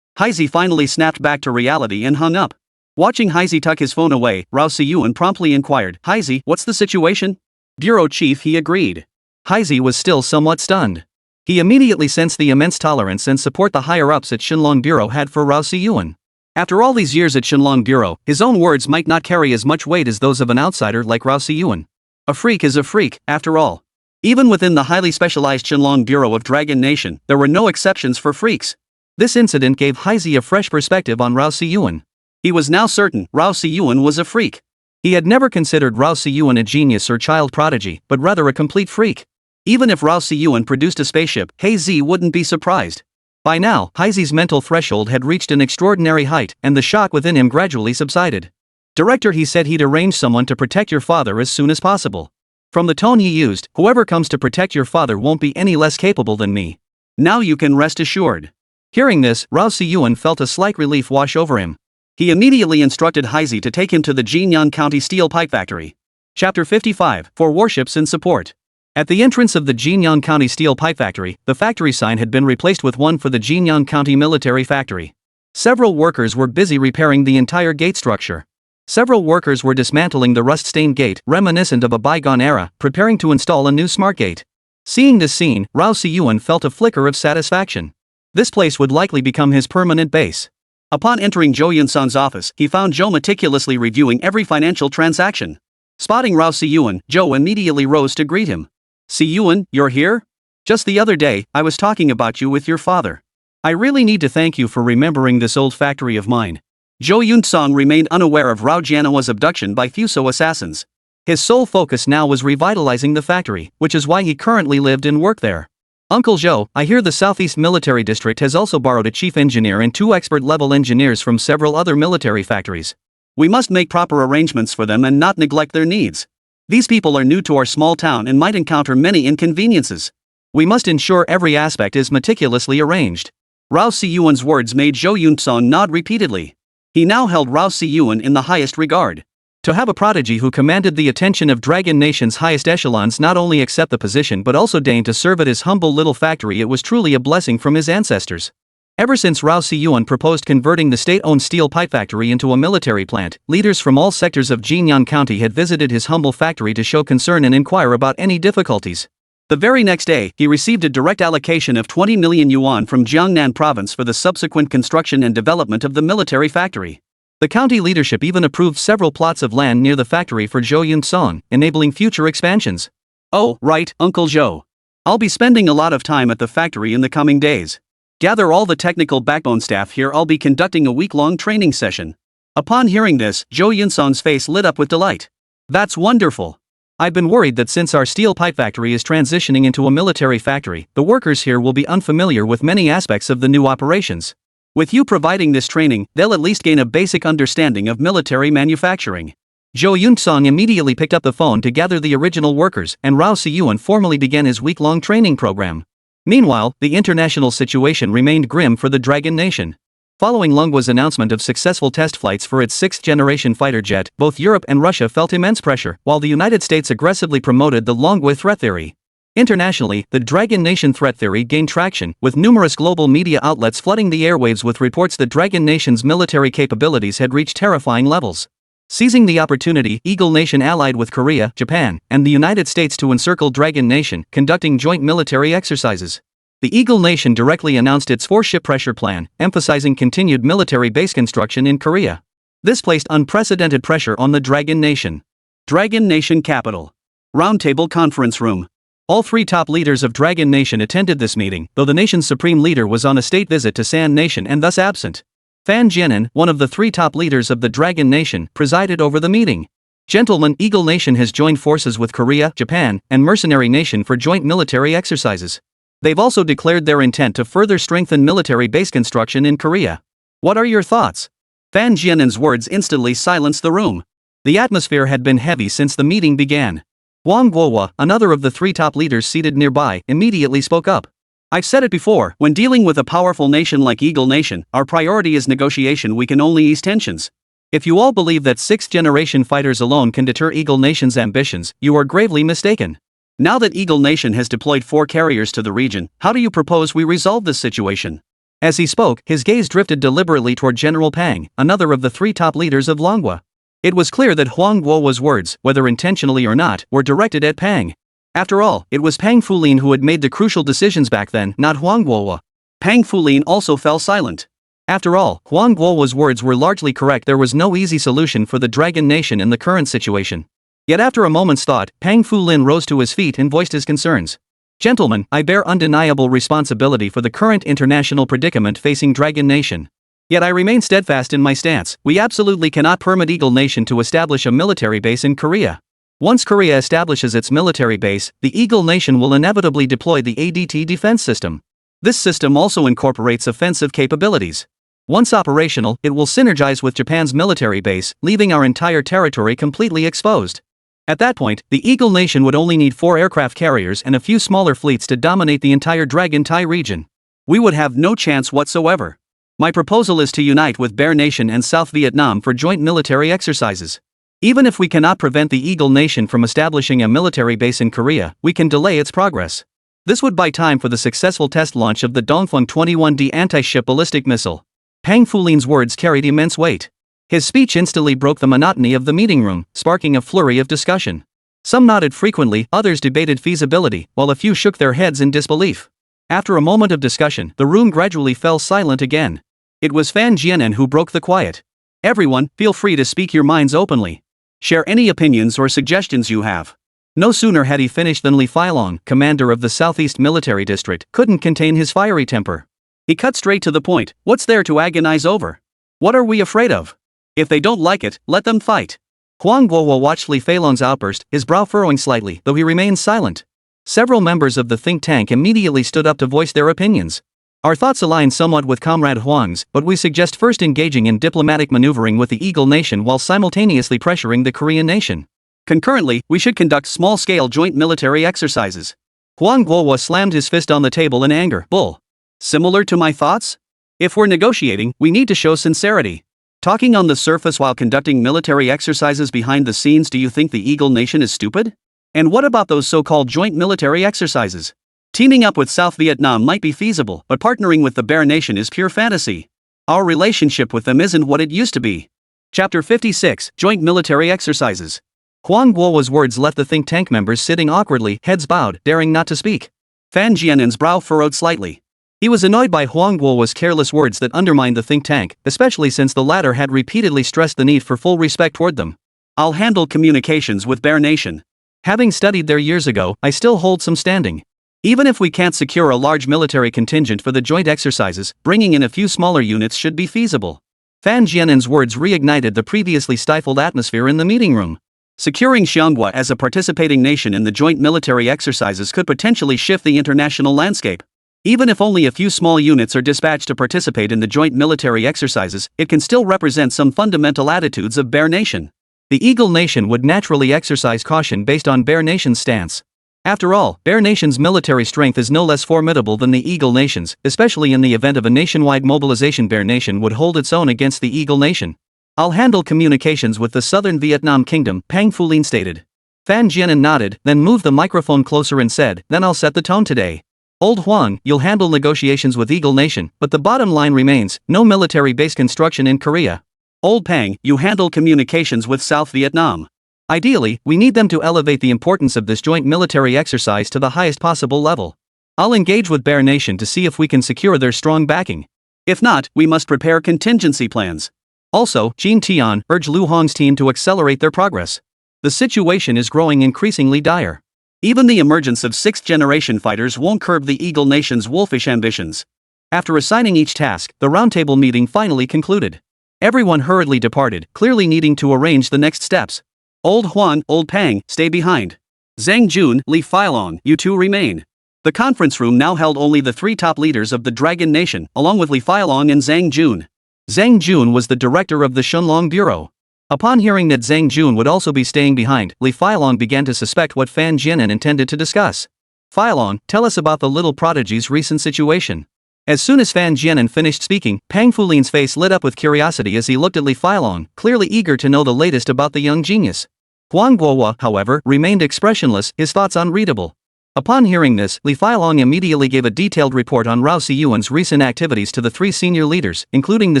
Heizi finally snapped back to reality and hung up. Watching Heizi tuck his phone away, Rao Si-yuan promptly inquired, Heizi, what's the situation? Bureau Chief, he agreed. Heizi was still somewhat stunned. He immediately sensed the immense tolerance and support the higher-ups at Shunlong Bureau had for Rao Si-yuan. After all these years at Shunlong Bureau, his own words might not carry as much weight as those of an outsider like Rao Si-yuan. A freak is a freak, after all. Even within the highly specialized Shunlong Bureau of Dragon Nation, there were no exceptions for freaks. This incident gave Heizi a fresh perspective on Rao Si-yuan. He was now certain Rao Si-yuan was a freak. He had never considered Rao Si-yuan a genius or child prodigy, but rather a complete freak. Even if Rao Si-yuan produced a spaceship, Heizi wouldn't be surprised. By now, Heizi's mental threshold had reached an extraordinary height, and the shock within him gradually subsided. Director, he said he'd arrange someone to protect your father as soon as possible. From the tone he used, whoever comes to protect your father won't be any less capable than me. Now you can rest assured. Hearing this, Rao Si-yuan felt a slight relief wash over him. He immediately instructed Heizi to take him to the Jinyang County Steel Pipe Factory. Chapter 55, for Warships in Support. At the entrance of the Jinyang County Steel Pipe Factory, the factory sign had been replaced with one for the Jinyang County Military Factory. Several workers were busy repairing the entire gate structure. Several workers were dismantling the rust-stained gate, reminiscent of a bygone era, preparing to install a new smart gate. Seeing this scene, Rao Si-yuan felt a flicker of satisfaction. This place would likely become his permanent base. Upon entering Zhou Yunsan's office, he found Zhou meticulously reviewing every financial transaction. Spotting Rao Si-yuan, Zhou immediately rose to greet him. Si-yuan, you're here? Just the other day, I was talking about you with your father. I really need to thank you for remembering this old factory of mine. Zhou Yunsang remained unaware of Rao Jianhua's abduction by Fuso assassins. His sole focus now was revitalizing the factory, which is why he currently lived and worked there. Uncle Zhou, I hear the Southeast Military District has also borrowed a chief engineer and 2 expert-level engineers from several other military factories. We must make proper arrangements for them and not neglect their needs. These people are new to our small town and might encounter many inconveniences. We must ensure every aspect is meticulously arranged. Rao Si-yuan's words made Zhou Yunsang nod repeatedly. He now held Rao Si-yuan in the highest regard. To have a prodigy who commanded the attention of Dragon Nation's highest echelons not only accept the position but also deign to serve at his humble little factory, it was truly a blessing from his ancestors. Ever since Rao Si-yuan proposed converting the state-owned steel pipe factory into a military plant, leaders from all sectors of Jinyang County had visited his humble factory to show concern and inquire about any difficulties. The very next day, he received a direct allocation of 20 million yuan from Jiangnan province for the subsequent construction and development of the military factory. The county leadership even approved several plots of land near the factory for Zhou Yunsang, enabling future expansions. Oh, right, Uncle Zhou. I'll be spending a lot of time at the factory in the coming days. Gather all the technical backbone staff here. I'll be conducting a week-long training session. Upon hearing this, Zhou Yunsang's face lit up with delight. That's wonderful. I've been worried that since our steel pipe factory is transitioning into a military factory, the workers here will be unfamiliar with many aspects of the new operations. With you providing this training, they'll at least gain a basic understanding of military manufacturing. Jo Yoon-song immediately picked up the phone to gather the original workers, and Rao Si-yuan formally began his week-long training program. Meanwhile, the international situation remained grim for the Dragon Nation. Following Lunghwa's announcement of successful test flights for its sixth-generation fighter jet, both Europe and Russia felt immense pressure, while the United States aggressively promoted the Lunghwa threat theory. Internationally, the Dragon Nation threat theory gained traction, with numerous global media outlets flooding the airwaves with reports that Dragon Nation's military capabilities had reached terrifying levels. Seizing the opportunity, Eagle Nation allied with Korea, Japan, and the United States to encircle Dragon Nation, conducting joint military exercises. The Eagle Nation directly announced its four-ship pressure plan, emphasizing continued military base construction in Korea. This placed unprecedented pressure on the Dragon Nation. Dragon Nation Capital. Roundtable Conference Room. All three top leaders of Dragon Nation attended this meeting, though the nation's supreme leader was on a state visit to San Nation and thus absent. Fan Jianan, one of the three top leaders of the Dragon Nation, presided over the meeting. Gentlemen, Eagle Nation has joined forces with Korea, Japan, and Mercenary Nation for joint military exercises. They've also declared their intent to further strengthen military base construction in Korea. What are your thoughts? Fan Jianan's words instantly silenced the room. The atmosphere had been heavy since the meeting began. Huang Guohua, another of the three top leaders seated nearby, immediately spoke up. I've said it before, when dealing with a powerful nation like Eagle Nation, our priority is negotiation. We can only ease tensions. If you all believe that sixth-generation fighters alone can deter Eagle Nation's ambitions, you are gravely mistaken. Now that Eagle Nation has deployed 4 carriers to the region, how do you propose we resolve this situation? As he spoke, his gaze drifted deliberately toward General Pang, another of the three top leaders of Lunghwa. It was clear that Huang Guohua's words, whether intentionally or not, were directed at Pang. After all, it was Pang Fulin who had made the crucial decisions back then, not Huang Guohua. Pang Fulin also fell silent. After all, Huang Guohua's words were largely correct. There was no easy solution for the Dragon Nation in the current situation. Yet after a moment's thought, Pang Fulin rose to his feet and voiced his concerns. Gentlemen, I bear undeniable responsibility for the current international predicament facing Dragon Nation. Yet I remain steadfast in my stance. We absolutely cannot permit Eagle Nation to establish a military base in Korea. Once Korea establishes its military base, the Eagle Nation will inevitably deploy the ADT defense system. This system also incorporates offensive capabilities. Once operational, it will synergize with Japan's military base, leaving our entire territory completely exposed. At that point, the Eagle Nation would only need 4 aircraft carriers and a few smaller fleets to dominate the entire Dragon Tai region. We would have no chance whatsoever. My proposal is to unite with Bear Nation and South Vietnam for joint military exercises. Even if we cannot prevent the Eagle Nation from establishing a military base in Korea, we can delay its progress. This would buy time for the successful test launch of the Dongfeng 21D anti-ship ballistic missile. Pang Fulin's words carried immense weight. His speech instantly broke the monotony of the meeting room, sparking a flurry of discussion. Some nodded frequently, others debated feasibility, while a few shook their heads in disbelief. After a moment of discussion, the room gradually fell silent again. It was Fan Jianan who broke the quiet. Everyone, feel free to speak your minds openly. Share any opinions or suggestions you have. No sooner had he finished than Li Feilong, commander of the Southeast Military District, couldn't contain his fiery temper. He cut straight to the point. What's there to agonize over? What are we afraid of? If they don't like it, let them fight. Huang Guohua watched Li Feilong's outburst, his brow furrowing slightly, though he remained silent. Several members of the think tank immediately stood up to voice their opinions. Our thoughts align somewhat with Comrade Huang's, but we suggest first engaging in diplomatic maneuvering with the Eagle Nation while simultaneously pressuring the Korean nation. Concurrently, we should conduct small-scale joint military exercises. Huang Guohua slammed his fist on the table in anger. Bull. Similar to my thoughts? If we're negotiating, we need to show sincerity. Talking on the surface while conducting military exercises behind the scenes, do you think the Eagle Nation is stupid? And what about those so-called joint military exercises? Teaming up with South Vietnam might be feasible, but partnering with the Bear Nation is pure fantasy. Our relationship with them isn't what it used to be. Chapter 56, Joint Military Exercises. Huang Guohua's words left the think tank members sitting awkwardly, heads bowed, daring not to speak. Fan Jianan's brow furrowed slightly. He was annoyed by Huang Guohua's careless words that undermined the think tank, especially since the latter had repeatedly stressed the need for full respect toward them. I'll handle communications with Bear Nation. Having studied there years ago, I still hold some standing. Even if we can't secure a large military contingent for the joint exercises, bringing in a few smaller units should be feasible. Fan Jianan's words reignited the previously stifled atmosphere in the meeting room. Securing Xiongwa as a participating nation in the joint military exercises could potentially shift the international landscape. Even if only a few small units are dispatched to participate in the joint military exercises, it can still represent some fundamental attitudes of Bear Nation. The Eagle Nation would naturally exercise caution based on Bear Nation's stance. After all, Bear Nation's military strength is no less formidable than the Eagle Nation's, especially in the event of a nationwide mobilization. Bear Nation would hold its own against the Eagle Nation. I'll handle communications with the Southern Vietnam Kingdom, Pang Fulin stated. Fan Jianan nodded, then moved the microphone closer and said, then I'll set the tone today. Old Huang, you'll handle negotiations with Eagle Nation, but the bottom line remains, no military base construction in Korea. Old Pang, you handle communications with South Vietnam. Ideally, we need them to elevate the importance of this joint military exercise to the highest possible level. I'll engage with Bear Nation to see if we can secure their strong backing. If not, we must prepare contingency plans. Also, Jin Tian, urge Lu Hong's team to accelerate their progress. The situation is growing increasingly dire. Even the emergence of sixth-generation fighters won't curb the Eagle Nation's wolfish ambitions. After assigning each task, the roundtable meeting finally concluded. Everyone hurriedly departed, clearly needing to arrange the next steps. Old Huan, Old Pang, stay behind. Zhang Jun, Li Feilong, you two remain. The conference room now held only the three top leaders of the Dragon Nation, along with Li Feilong and Zhang Jun. Zhang Jun was the director of the Shunlong Bureau. Upon hearing that Zhang Jun would also be staying behind, Li Feilong began to suspect what Fan Jianan intended to discuss. Feilong, tell us about the little prodigy's recent situation. As soon as Fan Jianan finished speaking, Pang Fulin's face lit up with curiosity as he looked at Li Feilong, clearly eager to know the latest about the young genius. Huang Guohua, however, remained expressionless, his thoughts unreadable. Upon hearing this, Li Feilong immediately gave a detailed report on Rao Siyuan's recent activities to the three senior leaders, including the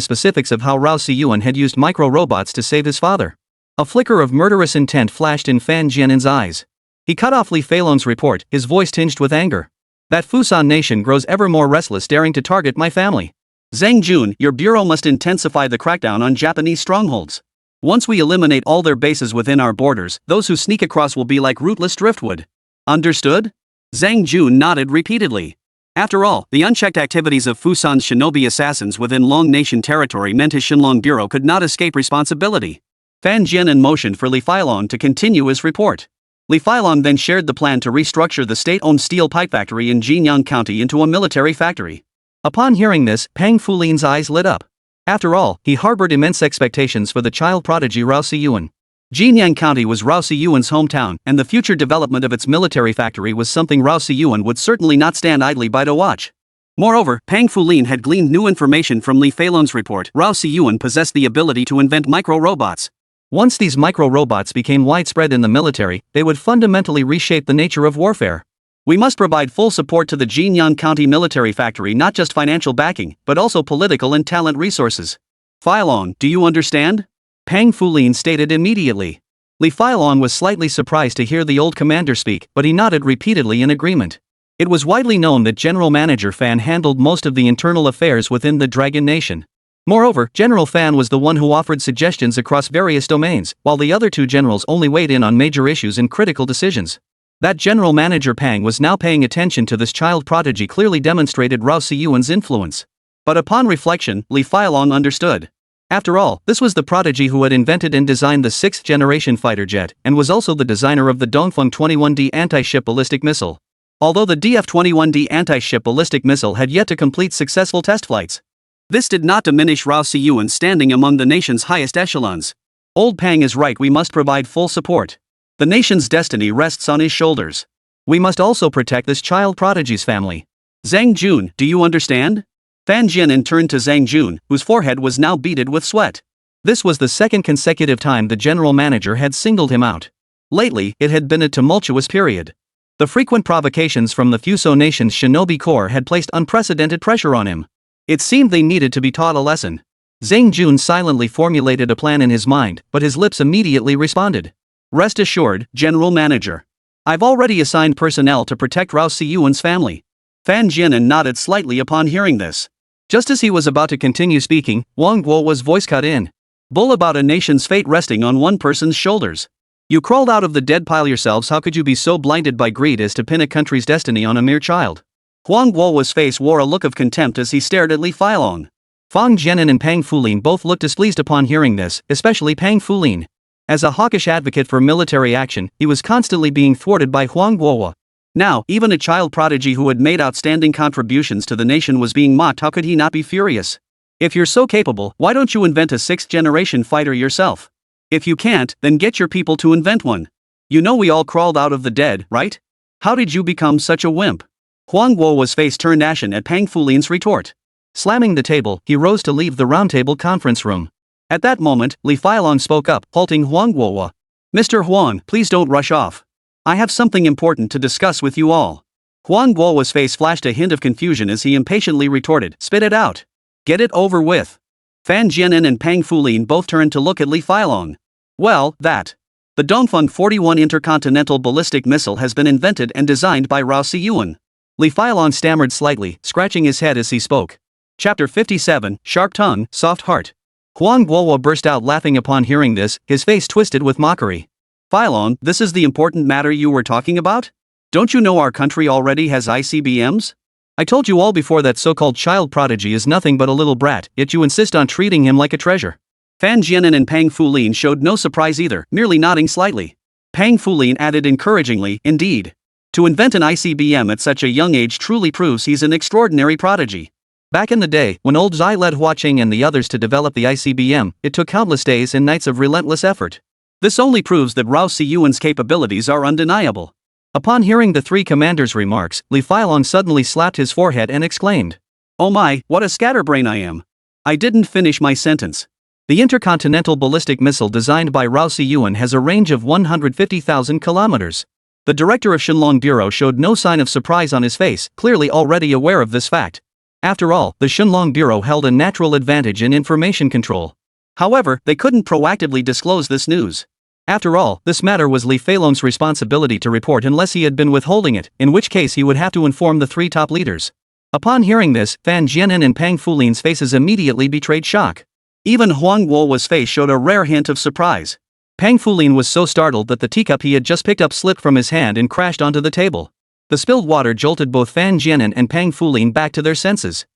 specifics of how Rao Siyuan had used micro-robots to save his father. A flicker of murderous intent flashed in Fan Jianan's eyes. He cut off Li Feilong's report, his voice tinged with anger. That Fusan nation grows ever more restless, daring to target my family. Zhang Jun, your bureau must intensify the crackdown on Japanese strongholds. Once we eliminate all their bases within our borders, those who sneak across will be like rootless driftwood. Understood? Zhang Jun nodded repeatedly. After all, the unchecked activities of Fusan's shinobi assassins within Long Nation territory meant his Shenlong Bureau could not escape responsibility. Fan Jianan motioned for Li Feilong to continue his report. Li Feilong then shared the plan to restructure the state-owned steel pipe factory in Jinyang County into a military factory. Upon hearing this, Pang Fulin's eyes lit up. After all, he harbored immense expectations for the child prodigy Rao Siyuan. Jinyang County was Rao Siyuan's hometown, and the future development of its military factory was something Rao Siyuan would certainly not stand idly by to watch. Moreover, Pang Fulin had gleaned new information from Li Feilong's report. Rao Siyuan possessed the ability to invent micro-robots. Once these micro-robots became widespread in the military, they would fundamentally reshape the nature of warfare. We must provide full support to the Jinyang County military factory, not just financial backing, but also political and talent resources. Feilong, do you understand? Pang Fulin stated immediately. Li Feilong was slightly surprised to hear the old commander speak, but he nodded repeatedly in agreement. It was widely known that General Manager Fan handled most of the internal affairs within the Dragon Nation. Moreover, General Fan was the one who offered suggestions across various domains, while the other two generals only weighed in on major issues and critical decisions. That General Manager Pang was now paying attention to this child prodigy clearly demonstrated Rao Siyuan's influence. But upon reflection, Li Feilong understood. After all, this was the prodigy who had invented and designed the sixth-generation fighter jet, and was also the designer of the Dongfeng 21D anti-ship ballistic missile. Although the DF-21D anti-ship ballistic missile had yet to complete successful test flights. This did not diminish Rao Siyuan's standing among the nation's highest echelons. Old Pang is right, we must provide full support. The nation's destiny rests on his shoulders. We must also protect this child prodigy's family. Zhang Jun, do you understand? Fan Jianan turned to Zhang Jun, whose forehead was now beaded with sweat. This was the second consecutive time the general manager had singled him out. Lately, it had been a tumultuous period. The frequent provocations from the Fuso Nation's shinobi corps had placed unprecedented pressure on him. It seemed they needed to be taught a lesson. Zhang Jun silently formulated a plan in his mind, but his lips immediately responded. Rest assured, General Manager. I've already assigned personnel to protect Rao Siyuan's family. Fan Jianan nodded slightly upon hearing this. Just as he was about to continue speaking, Wang Guo's voice cut in. Bull about a nation's fate resting on one person's shoulders. You crawled out of the dead pile yourselves, how could you be so blinded by greed as to pin a country's destiny on a mere child? Huang Guo's face wore a look of contempt as he stared at Li Feilong. Fang Jianan and Pang Fulin both looked displeased upon hearing this, especially Pang Fulin. As a hawkish advocate for military action, he was constantly being thwarted by Huang Guo. Now, even a child prodigy who had made outstanding contributions to the nation was being mocked. How could he not be furious? If you're so capable, why don't you invent a sixth-generation fighter yourself? If you can't, then get your people to invent one. You know we all crawled out of the dead, right? How did you become such a wimp? Huang Guo's face turned ashen at Pang Fulin's retort. Slamming the table, he rose to leave the roundtable conference room. At that moment, Li Failong spoke up, halting Huang Guo. Mr. Huang, please don't rush off. I have something important to discuss with you all. Huang Guo's face flashed a hint of confusion as he impatiently retorted, spit it out. Get it over with. Fan Jianan and Pang Fulin both turned to look at Li Failong. Well, that. The Dongfeng 41 intercontinental ballistic missile has been invented and designed by Rao Siyuan. Li Failong stammered slightly, scratching his head as he spoke. Chapter 57, Sharp Tongue, Soft Heart. Huang Guo burst out laughing upon hearing this, his face twisted with mockery. Failong, this is the important matter you were talking about? Don't you know our country already has ICBMs? I told you all before that so-called child prodigy is nothing but a little brat, yet you insist on treating him like a treasure. Fan Jianan and Pang Fulin showed no surprise either, merely nodding slightly. Pang Fulin added encouragingly, indeed. To invent an ICBM at such a young age truly proves he's an extraordinary prodigy. Back in the day, when old Zai led Hua Qing and the others to develop the ICBM, it took countless days and nights of relentless effort. This only proves that Rao Siyuan's capabilities are undeniable. Upon hearing the three commanders' remarks, Li Failong suddenly slapped his forehead and exclaimed. Oh my, what a scatterbrain I am. I didn't finish my sentence. The intercontinental ballistic missile designed by Rao Siyuan has a range of 150,000 kilometers. The director of Shenlong Bureau showed no sign of surprise on his face, clearly already aware of this fact. After all, the Shenlong Bureau held a natural advantage in information control. However, they couldn't proactively disclose this news. After all, this matter was Li Failong's responsibility to report unless he had been withholding it, in which case he would have to inform the three top leaders. Upon hearing this, Fan Jianan and Pang Fulin's faces immediately betrayed shock. Even Huang Guo's face showed a rare hint of surprise. Pang Fulin was so startled that the teacup he had just picked up slipped from his hand and crashed onto the table. The spilled water jolted both Fan Jianan and Pang Fulin back to their senses.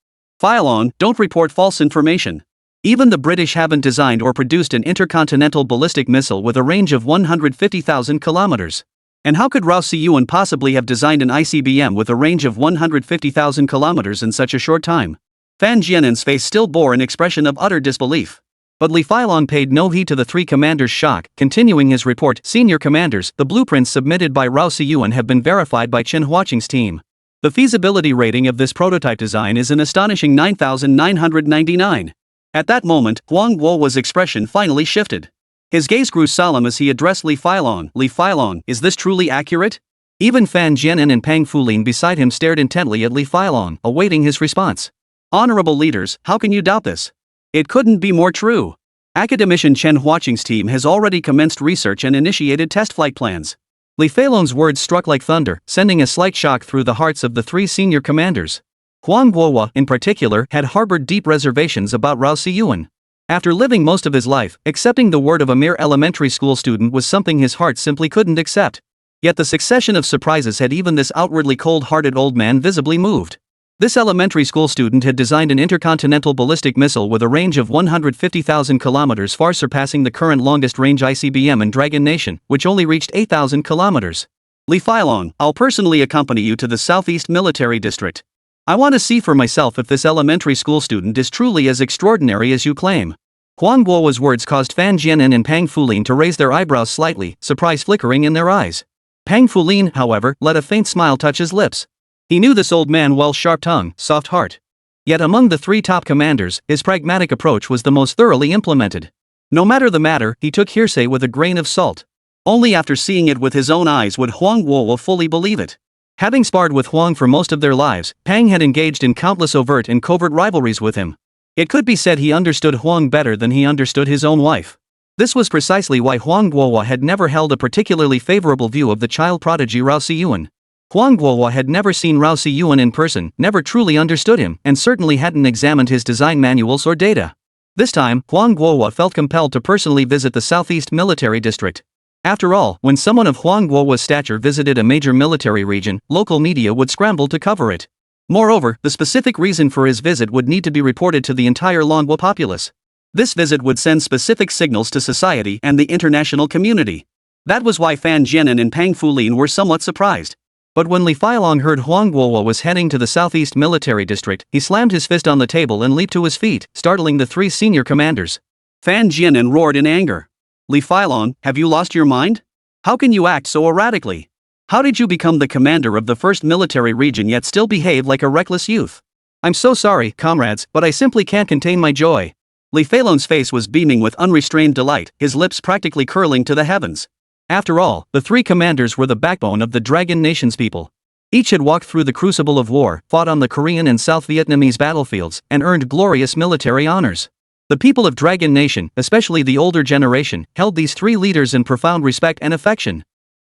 Failong, don't report false information. Even the British haven't designed or produced an intercontinental ballistic missile with a range of 150,000 kilometers. And how could Rao Siyuan possibly have designed an ICBM with a range of 150,000 kilometers in such a short time? Fan Jianan's face still bore an expression of utter disbelief. But Li Failong paid no heed to the three commanders' shock, continuing his report. Senior commanders, the blueprints submitted by Rao Siyuan have been verified by Chen Huaqing's team. The feasibility rating of this prototype design is an astonishing 9,999. At that moment, Huang Guo's expression finally shifted. His gaze grew solemn as he addressed Li Failong. Li Failong, is this truly accurate? Even Fan Jianan and Pang Fulin beside him stared intently at Li Failong, awaiting his response. Honorable leaders, how can you doubt this? It couldn't be more true. Academician Chen Huaqing's team has already commenced research and initiated test flight plans. Li Failong's words struck like thunder, sending a slight shock through the hearts of the three senior commanders. Huang Guo, in particular, had harbored deep reservations about Rao Siyuan. After living most of his life, accepting the word of a mere elementary school student was something his heart simply couldn't accept. Yet the succession of surprises had even this outwardly cold-hearted old man visibly moved. This elementary school student had designed an intercontinental ballistic missile with a range of 150,000 kilometers, far surpassing the current longest-range ICBM in Dragon Nation, which only reached 8,000 kilometers. Li Failong, I'll personally accompany you to the Southeast Military District. I want to see for myself if this elementary school student is truly as extraordinary as you claim. Huang Guo's words caused Fan Jianan and Pang Fulin to raise their eyebrows slightly, surprise flickering in their eyes. Pang Fulin, however, let a faint smile touch his lips. He knew this old man well. Sharp tongue, soft heart. Yet among the three top commanders, his pragmatic approach was the most thoroughly implemented. No matter the matter, he took hearsay with a grain of salt. Only after seeing it with his own eyes would Huang Guo fully believe it. Having sparred with Huang for most of their lives, Pang had engaged in countless overt and covert rivalries with him. It could be said he understood Huang better than he understood his own wife. This was precisely why Huang Guo had never held a particularly favorable view of the child prodigy Rao Siyuan. Huang Guo had never seen Rao Siyuan in person, never truly understood him, and certainly hadn't examined his design manuals or data. This time, Huang Guo felt compelled to personally visit the Southeast Military District. After all, when someone of Huang Guo's stature visited a major military region, local media would scramble to cover it. Moreover, the specific reason for his visit would need to be reported to the entire Longwa populace. This visit would send specific signals to society and the international community. That was why Fan Jianan and Pang Fulin were somewhat surprised. But when Li Failong heard Huang Guowo was heading to the Southeast Military District, he slammed his fist on the table and leaped to his feet, startling the three senior commanders. Fan Jianan roared in anger. Li Failong, have you lost your mind? How can you act so erratically? How did you become the commander of the 1st Military Region yet still behave like a reckless youth? I'm so sorry, comrades, but I simply can't contain my joy. Li Failong's face was beaming with unrestrained delight, his lips practically curling to the heavens. After all, the three commanders were the backbone of the Dragon Nation's people. Each had walked through the crucible of war, fought on the Korean and South Vietnamese battlefields, and earned glorious military honors. The people of Dragon Nation, especially the older generation, held these three leaders in profound respect and affection.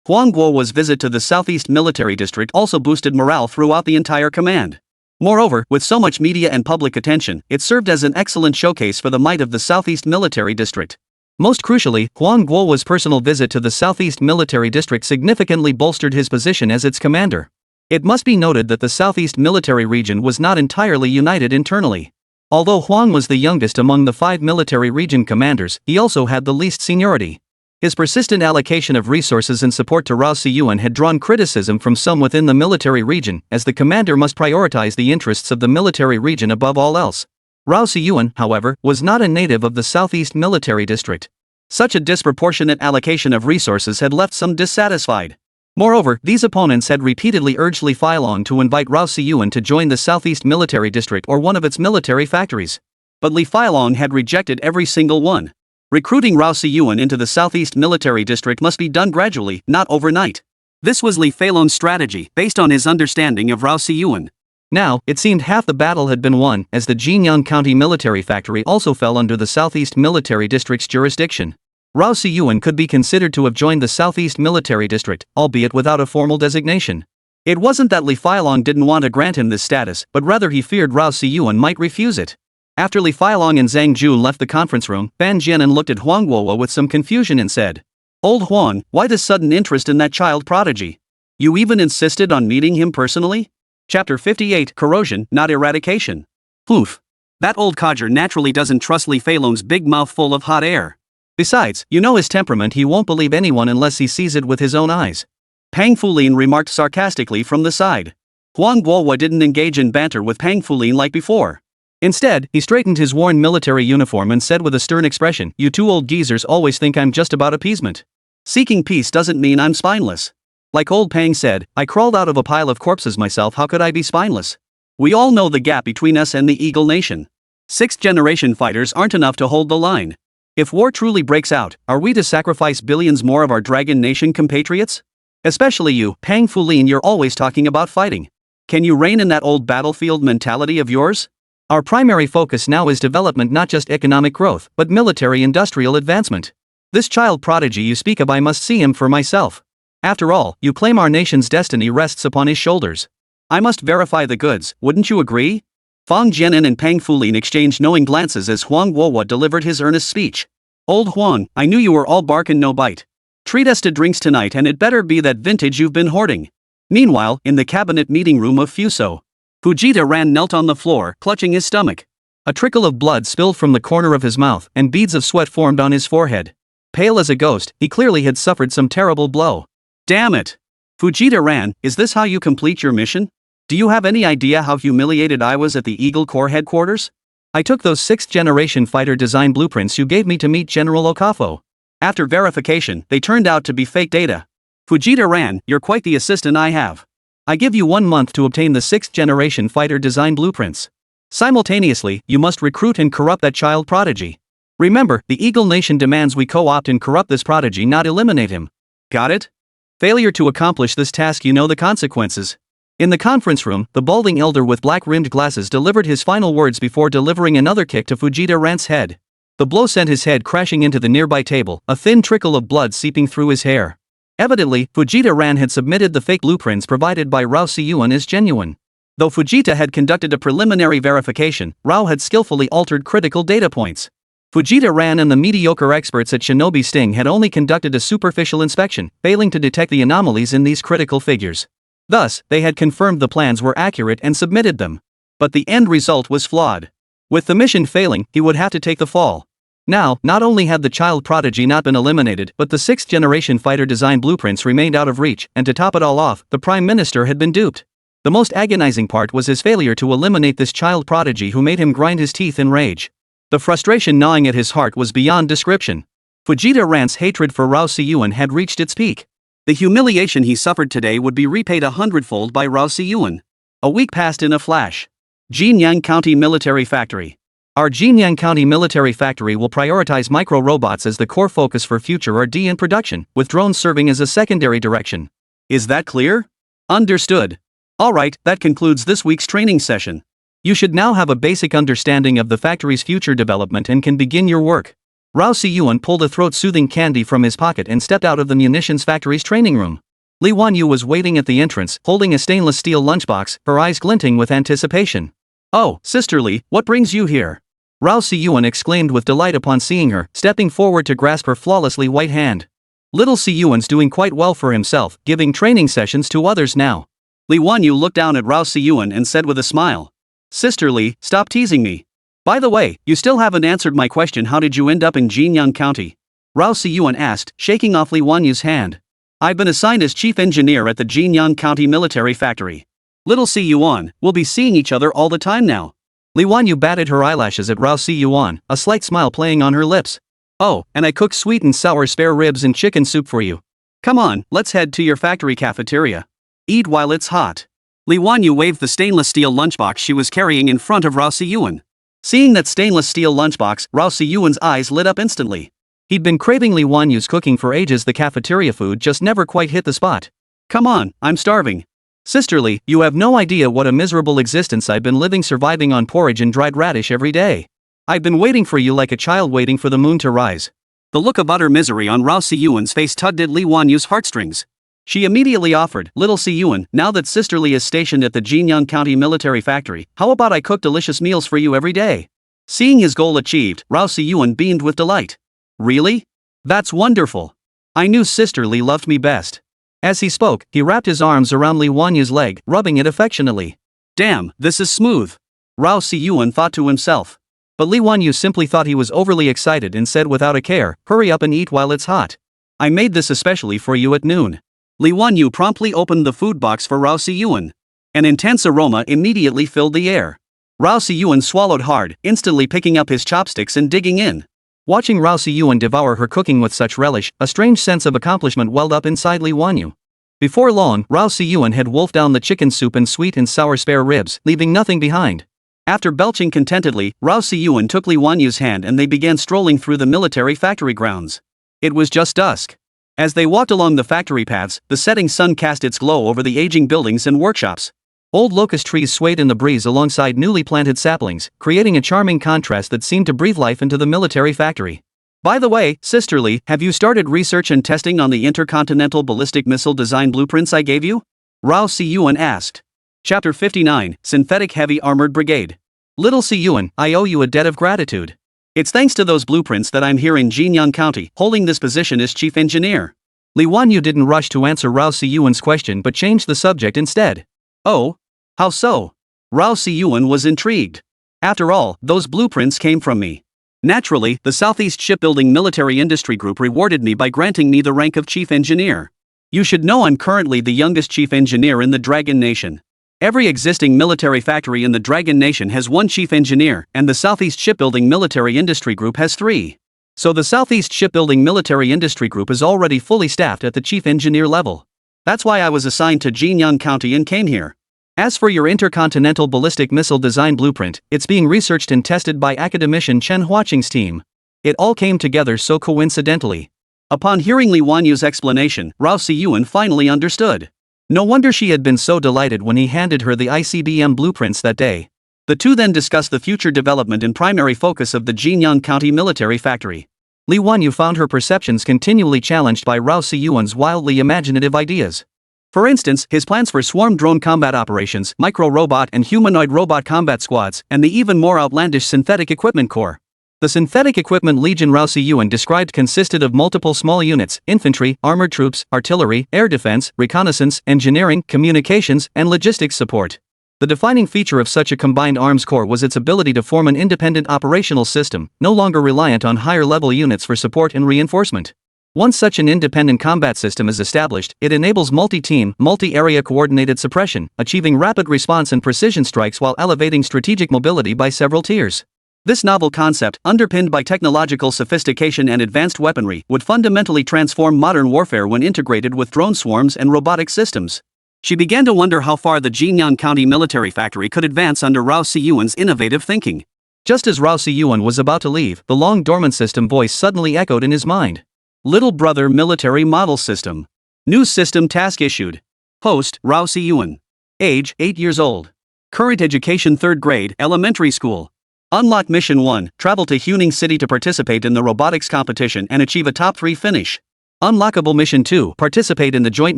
Huang Guowo's visit to the Southeast Military District also boosted morale throughout the entire command. Moreover, with so much media and public attention, it served as an excellent showcase for the might of the Southeast Military District. Most crucially, Huang Guowo's personal visit to the Southeast Military District significantly bolstered his position as its commander. It must be noted that the Southeast Military Region was not entirely united internally. Although Huang was the youngest among the 5 military region commanders, he also had the least seniority. His persistent allocation of resources and support to Rao Siyuan had drawn criticism from some within the military region, as the commander must prioritize the interests of the military region above all else. Rao Siyuan, however, was not a native of the Southeast Military District. Such a disproportionate allocation of resources had left some dissatisfied. Moreover, these opponents had repeatedly urged Li Failong to invite Rao Siyuan to join the Southeast Military District or one of its military factories. But Li Failong had rejected every single one. Recruiting Rao Siyuan into the Southeast Military District must be done gradually, not overnight. This was Li Failong's strategy, based on his understanding of Rao Siyuan. Now, it seemed half the battle had been won, as the Jinyang County Military Factory also fell under the Southeast Military District's jurisdiction. Rao Siyuan could be considered to have joined the Southeast Military District, albeit without a formal designation. It wasn't that Li Failong didn't want to grant him this status, but rather he feared Rao Siyuan might refuse it. After Li Failong and Zhang Ju left the conference room, Fan Jianan looked at Huang Guowo with some confusion and said, "Old Huang, why this sudden interest in that child prodigy? You even insisted on meeting him personally?" Chapter 58, Corrosion, Not Eradication. Oof. That old codger naturally doesn't trust Li Failong's big mouth full of hot air. Besides, you know his temperament, he won't believe anyone unless he sees it with his own eyes. Pang Fulin remarked sarcastically from the side. Huang Guowo didn't engage in banter with Pang Fulin like before. Instead, he straightened his worn military uniform and said with a stern expression, "You two old geezers always think I'm just about appeasement. Seeking peace doesn't mean I'm spineless. Like old Pang said, I crawled out of a pile of corpses myself, how could I be spineless? We all know the gap between us and the Eagle Nation. 6th-generation fighters aren't enough to hold the line. If war truly breaks out, are we to sacrifice billions more of our Dragon Nation compatriots? Especially you, Pang Fulin, you're always talking about fighting. Can you rein in that old battlefield mentality of yours? Our primary focus now is development, not just economic growth, but military-industrial advancement. This child prodigy you speak of, I must see him for myself. After all, you claim our nation's destiny rests upon his shoulders. I must verify the goods, wouldn't you agree?" Fang Jianan and Pang Fulin exchanged knowing glances as Huang Guowo delivered his earnest speech. "Old Huang, I knew you were all bark and no bite. Treat us to drinks tonight, and it better be that vintage you've been hoarding." Meanwhile, in the cabinet meeting room of Fuso, Fujita Ran knelt on the floor, clutching his stomach. A trickle of blood spilled from the corner of his mouth, and beads of sweat formed on his forehead. Pale as a ghost, he clearly had suffered some terrible blow. "Damn it! Fujita Ran, is this how you complete your mission? Do you have any idea how humiliated I was at the Eagle Corps headquarters? I took those 6th-generation fighter design blueprints you gave me to meet General Okafo. After verification, they turned out to be fake data. Fujita Ran, you're quite the assistant I have. I give you 1 month to obtain the 6th-generation fighter design blueprints. Simultaneously, you must recruit and corrupt that child prodigy. Remember, the Eagle Nation demands we co-opt and corrupt this prodigy, not eliminate him. Got it? Failure to accomplish this task, you know the consequences." In the conference room, the balding elder with black-rimmed glasses delivered his final words before delivering another kick to Fujita Ran's head. The blow sent his head crashing into the nearby table, a thin trickle of blood seeping through his hair. Evidently, Fujita Ran had submitted the fake blueprints provided by Rao Siyuan as genuine. Though Fujita had conducted a preliminary verification, Rao had skillfully altered critical data points. Fujita Ran and the mediocre experts at Shinobi Sting had only conducted a superficial inspection, failing to detect the anomalies in these critical figures. Thus, they had confirmed the plans were accurate and submitted them. But the end result was flawed. With the mission failing, he would have to take the fall. Now, not only had the child prodigy not been eliminated, but the 6th-generation fighter design blueprints remained out of reach, and to top it all off, the Prime Minister had been duped. The most agonizing part was his failure to eliminate this child prodigy who made him grind his teeth in rage. The frustration gnawing at his heart was beyond description. Fujita Ran's hatred for Rao Siyuan had reached its peak. The humiliation he suffered today would be repaid 100-fold by Rao Siyuan. A week passed in a flash. Jinyang County Military Factory. Our Jinyang County Military Factory will prioritize micro-robots as the core focus for future R&D and production, with drones serving as a secondary direction. Is that clear? Understood. Alright, that concludes this week's training session. You should now have a basic understanding of the factory's future development and can begin your work. Rao Siyuan pulled a throat-soothing candy from his pocket and stepped out of the munitions factory's training room. Li Wanyu was waiting at the entrance, holding a stainless steel lunchbox, her eyes glinting with anticipation. Oh, Sister Li, what brings you here? Rao Siyuan exclaimed with delight upon seeing her, stepping forward to grasp her flawlessly white hand. Little Siyuan's doing quite well for himself, giving training sessions to others now. Li Wanyu looked down at Rao Siyuan and said with a smile. Sister Li, stop teasing me. By the way, you still haven't answered my question. How did you end up in Jinyang County? Rao Siyuan asked, shaking off Li Wanyu's hand. I've been assigned as chief engineer at the Jinyang County Military Factory. Little Siyuan, we'll be seeing each other all the time now. Li Wanyu batted her eyelashes at Rao Siyuan, a slight smile playing on her lips. Oh, and I cooked sweet and sour spare ribs and chicken soup for you. Come on, let's head to your factory cafeteria. Eat while it's hot. Li Wanyu waved the stainless steel lunchbox she was carrying in front of Rao Siyuan. Seeing that stainless steel lunchbox, Rao Siyuan's eyes lit up instantly. He'd been craving Li Wanyu's cooking for ages. The cafeteria food just never quite hit the spot. Come on, I'm starving. Sister Li, you have no idea what a miserable existence I've been living, surviving on porridge and dried radish every day. I've been waiting for you like a child waiting for the moon to rise. The look of utter misery on Rao Siyuan's face tugged at Li Wanyu's heartstrings. She immediately offered, Little Siyuan, now that Sister Li is stationed at the Jinyang County Military Factory, how about I cook delicious meals for you every day? Seeing his goal achieved, Rao Siyuan beamed with delight. Really? That's wonderful. I knew Sister Li loved me best. As he spoke, he wrapped his arms around Li Wanyu's leg, rubbing it affectionately. Damn, this is smooth. Rao Siyuan thought to himself. But Li Wanyu simply thought he was overly excited and said without a care, hurry up and eat while it's hot. I made this especially for you at noon. Li Wanyu promptly opened the food box for Rao Siyuan. An intense aroma immediately filled the air. Rao Siyuan swallowed hard, instantly picking up his chopsticks and digging in. Watching Rao Siyuan devour her cooking with such relish, a strange sense of accomplishment welled up inside Li Wanyu. Before long, Rao Siyuan had wolfed down the chicken soup and sweet and sour spare ribs, leaving nothing behind. After belching contentedly, Rao Siyuan took Li Wanyu's hand and they began strolling through the military factory grounds. It was just dusk. As they walked along the factory paths, the setting sun cast its glow over the aging buildings and workshops. Old locust trees swayed in the breeze alongside newly planted saplings, creating a charming contrast that seemed to breathe life into the military factory. By the way, Sister Li, have you started research and testing on the intercontinental ballistic missile design blueprints I gave you? Rao Siyuan asked. Chapter 59, Synthetic Heavy Armored Brigade. Little Siyuan, I owe you a debt of gratitude. It's thanks to those blueprints that I'm here in Jinyang County, holding this position as chief engineer. Li Wanyu didn't rush to answer Rao Siyuan's question but changed the subject instead. Oh? How so? Rao Siyuan was intrigued. After all, those blueprints came from me. Naturally, the Southeast Shipbuilding Military Industry Group rewarded me by granting me the rank of chief engineer. You should know I'm currently the youngest chief engineer in the Dragon Nation. Every existing military factory in the Dragon Nation has one chief engineer, and the Southeast Shipbuilding Military Industry Group has 3. So the Southeast Shipbuilding Military Industry Group is already fully staffed at the chief engineer level. That's why I was assigned to Jinyang County and came here. As for your intercontinental ballistic missile design blueprint, it's being researched and tested by academician Chen Huaqing's team. It all came together so coincidentally. Upon hearing Li Wanyu's explanation, Rao Siyuan finally understood. No wonder she had been so delighted when he handed her the ICBM blueprints that day. The two then discussed the future development and primary focus of the Jinyang County Military Factory. Li Wanyu found her perceptions continually challenged by Rao Siyuan's wildly imaginative ideas. For instance, his plans for swarm drone combat operations, micro-robot and humanoid robot combat squads, and the even more outlandish Synthetic Equipment Corps. The Synthetic Equipment Legion Rao Siyuan described consisted of multiple small units, infantry, armored troops, artillery, air defense, reconnaissance, engineering, communications, and logistics support. The defining feature of such a combined arms corps was its ability to form an independent operational system, no longer reliant on higher-level units for support and reinforcement. Once such an independent combat system is established, it enables multi-team, multi-area coordinated suppression, achieving rapid response and precision strikes while elevating strategic mobility by several tiers. This novel concept, underpinned by technological sophistication and advanced weaponry, would fundamentally transform modern warfare when integrated with drone swarms and robotic systems. She began to wonder how far the Jinyan County military factory could advance under Rao Siyuan's innovative thinking. Just as Rao Siyuan was about to leave, the long-dormant system voice suddenly echoed in his mind. Little Brother Military Model System. New system task issued. Host, Rao Siyuan. Age, 8 years old. Current education 3rd grade, elementary school. Unlock Mission 1, travel to Huning City to participate in the robotics competition and achieve a top 3 finish. Unlockable Mission 2, participate in the joint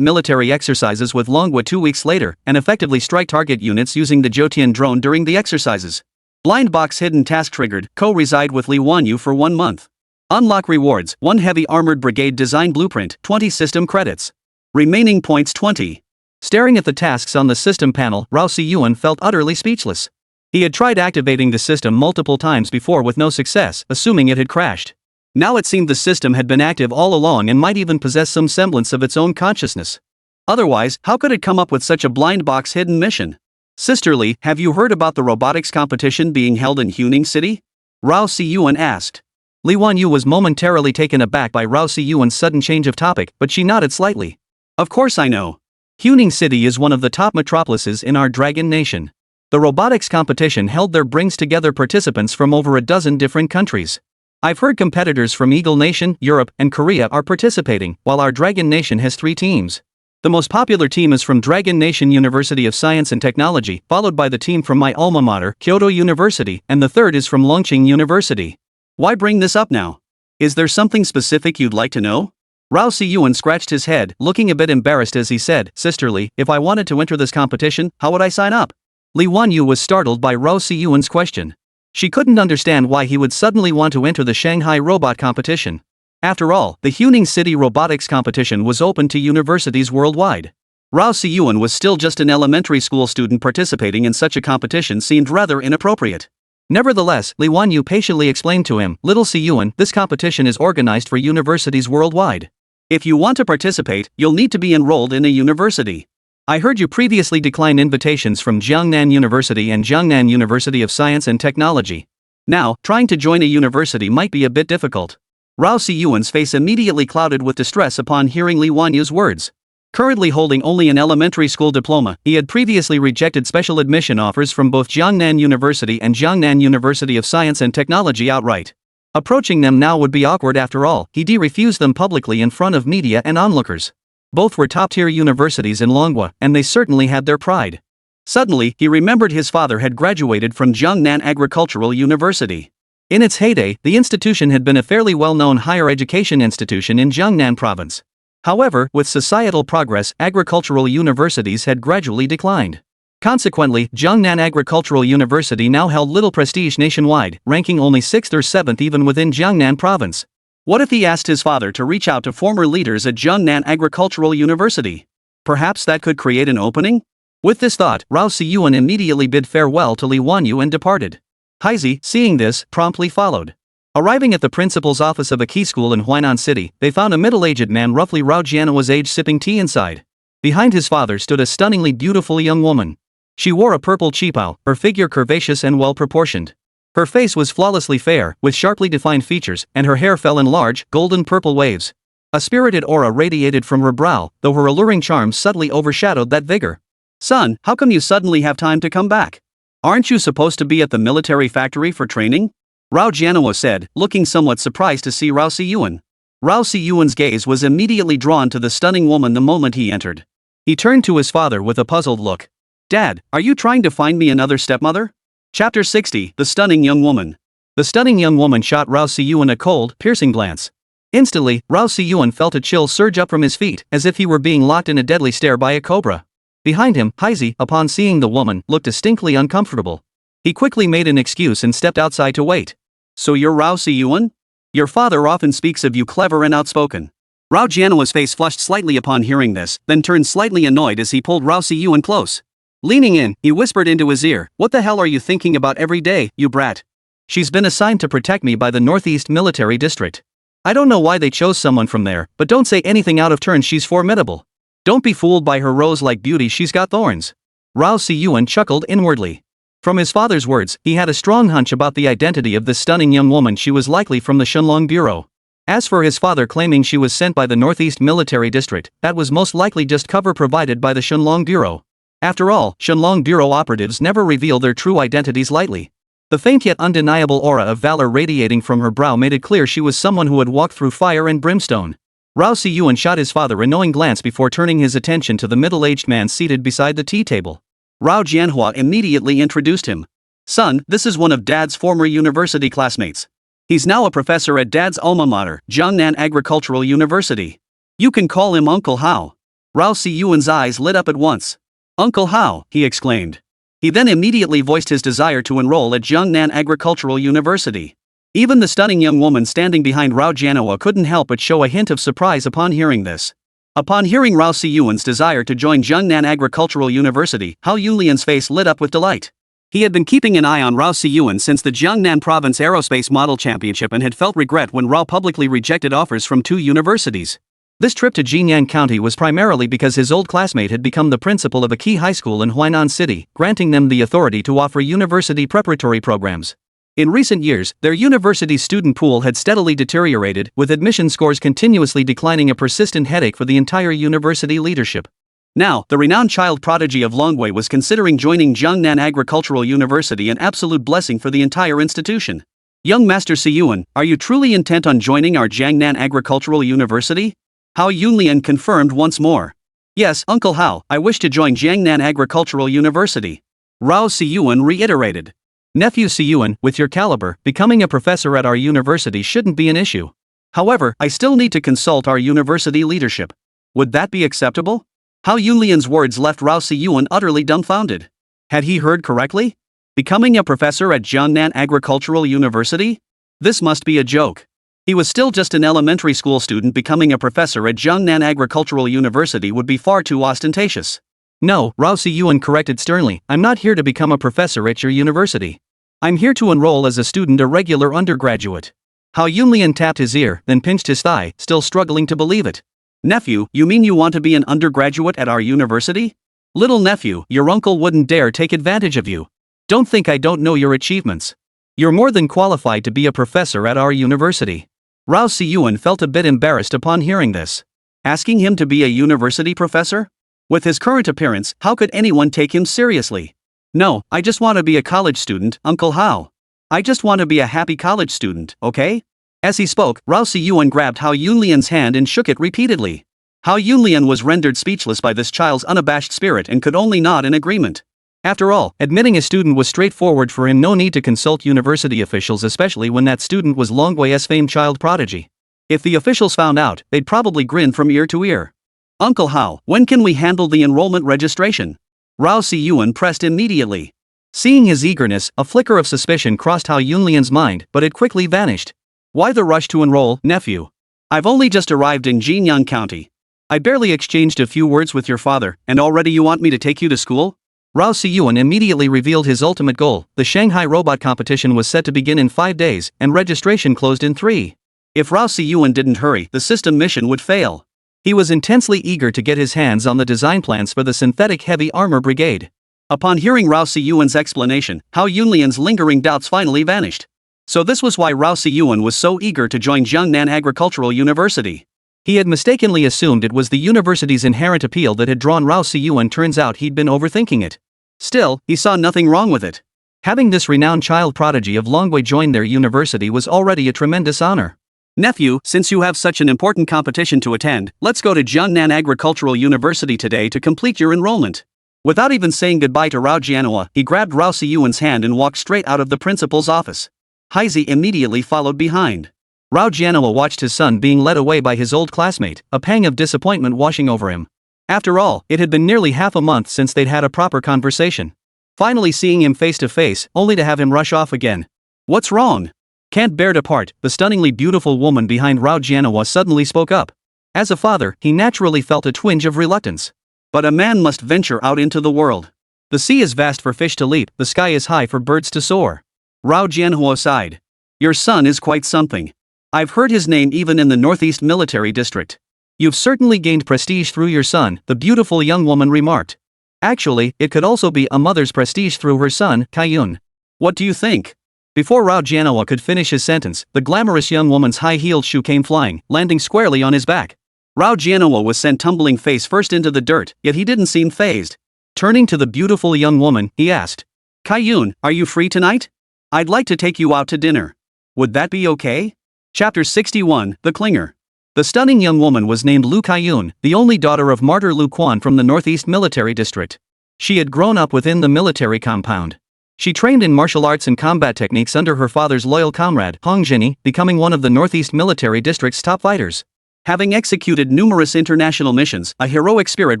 military exercises with Longwa 2 weeks later, and effectively strike target units using the Jotian drone during the exercises. Blind box hidden task triggered, co-reside with Li Wanyu for 1 month. Unlock rewards, 1 heavy armored brigade design blueprint, 20 system credits. Remaining points 20. Staring at the tasks on the system panel, Rao Siyuan felt utterly speechless. He had tried activating the system multiple times before with no success, assuming it had crashed. Now it seemed the system had been active all along and might even possess some semblance of its own consciousness. Otherwise, how could it come up with such a blind box hidden mission? Sisterly, have you heard about the robotics competition being held in Huning City? Rao Siyuan asked. Li Wanyu was momentarily taken aback by Rao Siyuan's sudden change of topic, but she nodded slightly. Of course I know. Huning City is one of the top metropolises in our Dragon Nation. The robotics competition held there brings together participants from over a dozen different countries. I've heard competitors from Eagle Nation, Europe, and Korea are participating, while our Dragon Nation has 3 teams. The most popular team is from Dragon Nation University of Science and Technology, followed by the team from my alma mater, Kyoto University, and the third is from Longqing University. Why bring this up now? Is there something specific you'd like to know? Rao Siyuan scratched his head, looking a bit embarrassed as he said, Sisterly, if I wanted to enter this competition, how would I sign up? Li Wanyu was startled by Rao Siyuan's question. She couldn't understand why he would suddenly want to enter the Shanghai robot competition. After all, the Huning City robotics competition was open to universities worldwide. Rao Siyuan was still just an elementary school student. Participating in such a competition seemed rather inappropriate. Nevertheless, Li Wanyu patiently explained to him, Little Siyuan, this competition is organized for universities worldwide. If you want to participate, you'll need to be enrolled in a university. I heard you previously decline invitations from Jiangnan University and Jiangnan University of Science and Technology. Now, trying to join a university might be a bit difficult. Rao Siyuan's face immediately clouded with distress upon hearing Li Wanyu's words. Currently holding only an elementary school diploma, he had previously rejected special admission offers from both Jiangnan University and Jiangnan University of Science and Technology outright. Approaching them now would be awkward after all, he refused them publicly in front of media and onlookers. Both were top-tier universities in Longwa, and they certainly had their pride. Suddenly, he remembered his father had graduated from Jiangnan Agricultural University. In its heyday, the institution had been a fairly well-known higher education institution in Jiangnan province. However, with societal progress, agricultural universities had gradually declined. Consequently, Jiangnan Agricultural University now held little prestige nationwide, ranking only 6th or 7th even within Jiangnan province. What if he asked his father to reach out to former leaders at Jiangnan Agricultural University? Perhaps that could create an opening? With this thought, Rao Siyuan immediately bid farewell to Li Wanyu and departed. Haizi, seeing this, promptly followed. Arriving at the principal's office of a key school in Huainan City, they found a middle-aged man roughly Rao Jianhua's age sipping tea inside. Behind his father stood a stunningly beautiful young woman. She wore a purple qipao, her figure curvaceous and well-proportioned. Her face was flawlessly fair, with sharply defined features, and her hair fell in large, golden-purple waves. A spirited aura radiated from her brow, though her alluring charms subtly overshadowed that vigor. Son, how come you suddenly have time to come back? Aren't you supposed to be at the military factory for training? Rao Jianhua said, looking somewhat surprised to see Rao Siyuan. Rao Siyuan's gaze was immediately drawn to the stunning woman the moment he entered. He turned to his father with a puzzled look. Dad, are you trying to find me another stepmother? Chapter 60, The Stunning Young Woman. The stunning young woman shot Rao Siyuan a cold, piercing glance. Instantly, Rao Siyuan felt a chill surge up from his feet, as if he were being locked in a deadly stare by a cobra. Behind him, Haizi, upon seeing the woman, looked distinctly uncomfortable. He quickly made an excuse and stepped outside to wait. So you're Rao Siyuan? Your father often speaks of you clever and outspoken. Rao Jianhua's face flushed slightly upon hearing this, then turned slightly annoyed as he pulled Rao Siyuan close. Leaning in, he whispered into his ear, "What the hell are you thinking about every day, you brat?" She's been assigned to protect me by the Northeast Military District. I don't know why they chose someone from there, but don't say anything out of turn, she's formidable. Don't be fooled by her rose-like beauty, she's got thorns. Rao Si-yuan chuckled inwardly. From his father's words, he had a strong hunch about the identity of this stunning young woman. She was likely from the Shenlong Bureau. As for his father claiming she was sent by the Northeast Military District, that was most likely just cover provided by the Shenlong Bureau. After all, Shenlong Bureau operatives never reveal their true identities lightly. The faint yet undeniable aura of valor radiating from her brow made it clear she was someone who had walked through fire and brimstone. Rao Si-yuan shot his father a knowing glance before turning his attention to the middle-aged man seated beside the tea table. Rao Jianhua immediately introduced him. "Son, this is one of Dad's former university classmates. He's now a professor at Dad's alma mater, Jiangnan Agricultural University. You can call him Uncle Hao." Rao Si-yuan's eyes lit up at once. "Uncle Hao," he exclaimed. He then immediately voiced his desire to enroll at Jiangnan Agricultural University. Even the stunning young woman standing behind Rao Jianhua couldn't help but show a hint of surprise upon hearing this. Upon hearing Rao Si-yuan's desire to join Jiangnan Agricultural University, Hao Yunlian's face lit up with delight. He had been keeping an eye on Rao Si-yuan since the Jiangnan Province Aerospace Model Championship and had felt regret when Rao publicly rejected offers from 2 universities. This trip to Jinyang County was primarily because his old classmate had become the principal of a key high school in Huainan City, granting them the authority to offer university preparatory programs. In recent years, their university's student pool had steadily deteriorated, with admission scores continuously declining, a persistent headache for the entire university leadership. Now, the renowned child prodigy of Longwei was considering joining Jiangnan Agricultural University, an absolute blessing for the entire institution. "Young Master Si-yuan, are you truly intent on joining our Jiangnan Agricultural University?" Hao Yunlian confirmed once more. "Yes, Uncle Hao, I wish to join Jiangnan Agricultural University." Rao Si-yuan reiterated. "Nephew Si-yuan, with your caliber, becoming a professor at our university shouldn't be an issue. However, I still need to consult our university leadership. Would that be acceptable?" Hao Yunlian's words left Rao Si-yuan utterly dumbfounded. Had he heard correctly? Becoming a professor at Jiangnan Agricultural University? This must be a joke. He was still just an elementary school student. Becoming a professor at Jiangnan Agricultural University would be far too ostentatious. "No," Rao Si-yuan corrected sternly, "I'm not here to become a professor at your university. I'm here to enroll as a student, a regular undergraduate." Hao Yunlian tapped his ear, then pinched his thigh, still struggling to believe it. "Nephew, you mean you want to be an undergraduate at our university? Little nephew, your uncle wouldn't dare take advantage of you. Don't think I don't know your achievements. You're more than qualified to be a professor at our university." Rao Si-yuan felt a bit embarrassed upon hearing this. Asking him to be a university professor? With his current appearance, how could anyone take him seriously? "No, I just want to be a college student, Uncle Hao. I just want to be a happy college student, okay?" As he spoke, Rao Si-yuan grabbed Hao Yunlian's hand and shook it repeatedly. Hao Yunlian was rendered speechless by this child's unabashed spirit and could only nod in agreement. After all, admitting a student was straightforward for him, no need to consult university officials, especially when that student was Longwei's famed child prodigy. If the officials found out, they'd probably grin from ear to ear. "Uncle Hao, when can we handle the enrollment registration?" Rao Si-yuan pressed immediately. Seeing his eagerness, a flicker of suspicion crossed Hao Yunlian's mind, but it quickly vanished. "Why the rush to enroll, nephew? I've only just arrived in Jinyang County. I barely exchanged a few words with your father, and already you want me to take you to school?" Rao Si-yuan immediately revealed his ultimate goal. The Shanghai robot competition was set to begin in 5 days, and registration closed in 3. If Rao Si-yuan didn't hurry, the system mission would fail. He was intensely eager to get his hands on the design plans for the synthetic heavy armor brigade. Upon hearing Rao Si-yuan's explanation, Hao Yunlian's lingering doubts finally vanished. So this was why Rao Si-yuan was so eager to join Jiangnan Agricultural University. He had mistakenly assumed it was the university's inherent appeal that had drawn Rao Si-yuan. Turns out he'd been overthinking it. Still, he saw nothing wrong with it. Having this renowned child prodigy of Longwei join their university was already a tremendous honor. "Nephew, since you have such an important competition to attend, let's go to Jiangnan Agricultural University today to complete your enrollment." Without even saying goodbye to Rao Jianhua, he grabbed Rao Si-yuan's hand and walked straight out of the principal's office. Haizi immediately followed behind. Rao Jianhua watched his son being led away by his old classmate, a pang of disappointment washing over him. After all, it had been nearly half a month since they'd had a proper conversation. Finally seeing him face to face, only to have him rush off again. "What's wrong?" "Can't bear to part," the stunningly beautiful woman behind Rao Jianhua suddenly spoke up. As a father, he naturally felt a twinge of reluctance. But a man must venture out into the world. The sea is vast for fish to leap, the sky is high for birds to soar. Rao Jianhua sighed. Your son is quite something. I've heard his name even in the Northeast Military District. You've certainly gained prestige through your son, the beautiful young woman remarked. Actually, it could also be a mother's prestige through her son, Kaiyun. What do you think? Before Rao Jianhua could finish his sentence, the glamorous young woman's high-heeled shoe came flying, landing squarely on his back. Rao Jianhua was sent tumbling face first into the dirt, yet he didn't seem fazed. Turning to the beautiful young woman, he asked, Kaiyun, are you free tonight? I'd like to take you out to dinner. Would that be okay? Chapter 61, The Clinger. The stunning young woman was named Lu Kaiyun, the only daughter of Martyr Lu Quan from the Northeast Military District. She had grown up within the military compound. She trained in martial arts and combat techniques under her father's loyal comrade, Hong Jinyi, becoming one of the Northeast Military District's top fighters. Having executed numerous international missions, a heroic spirit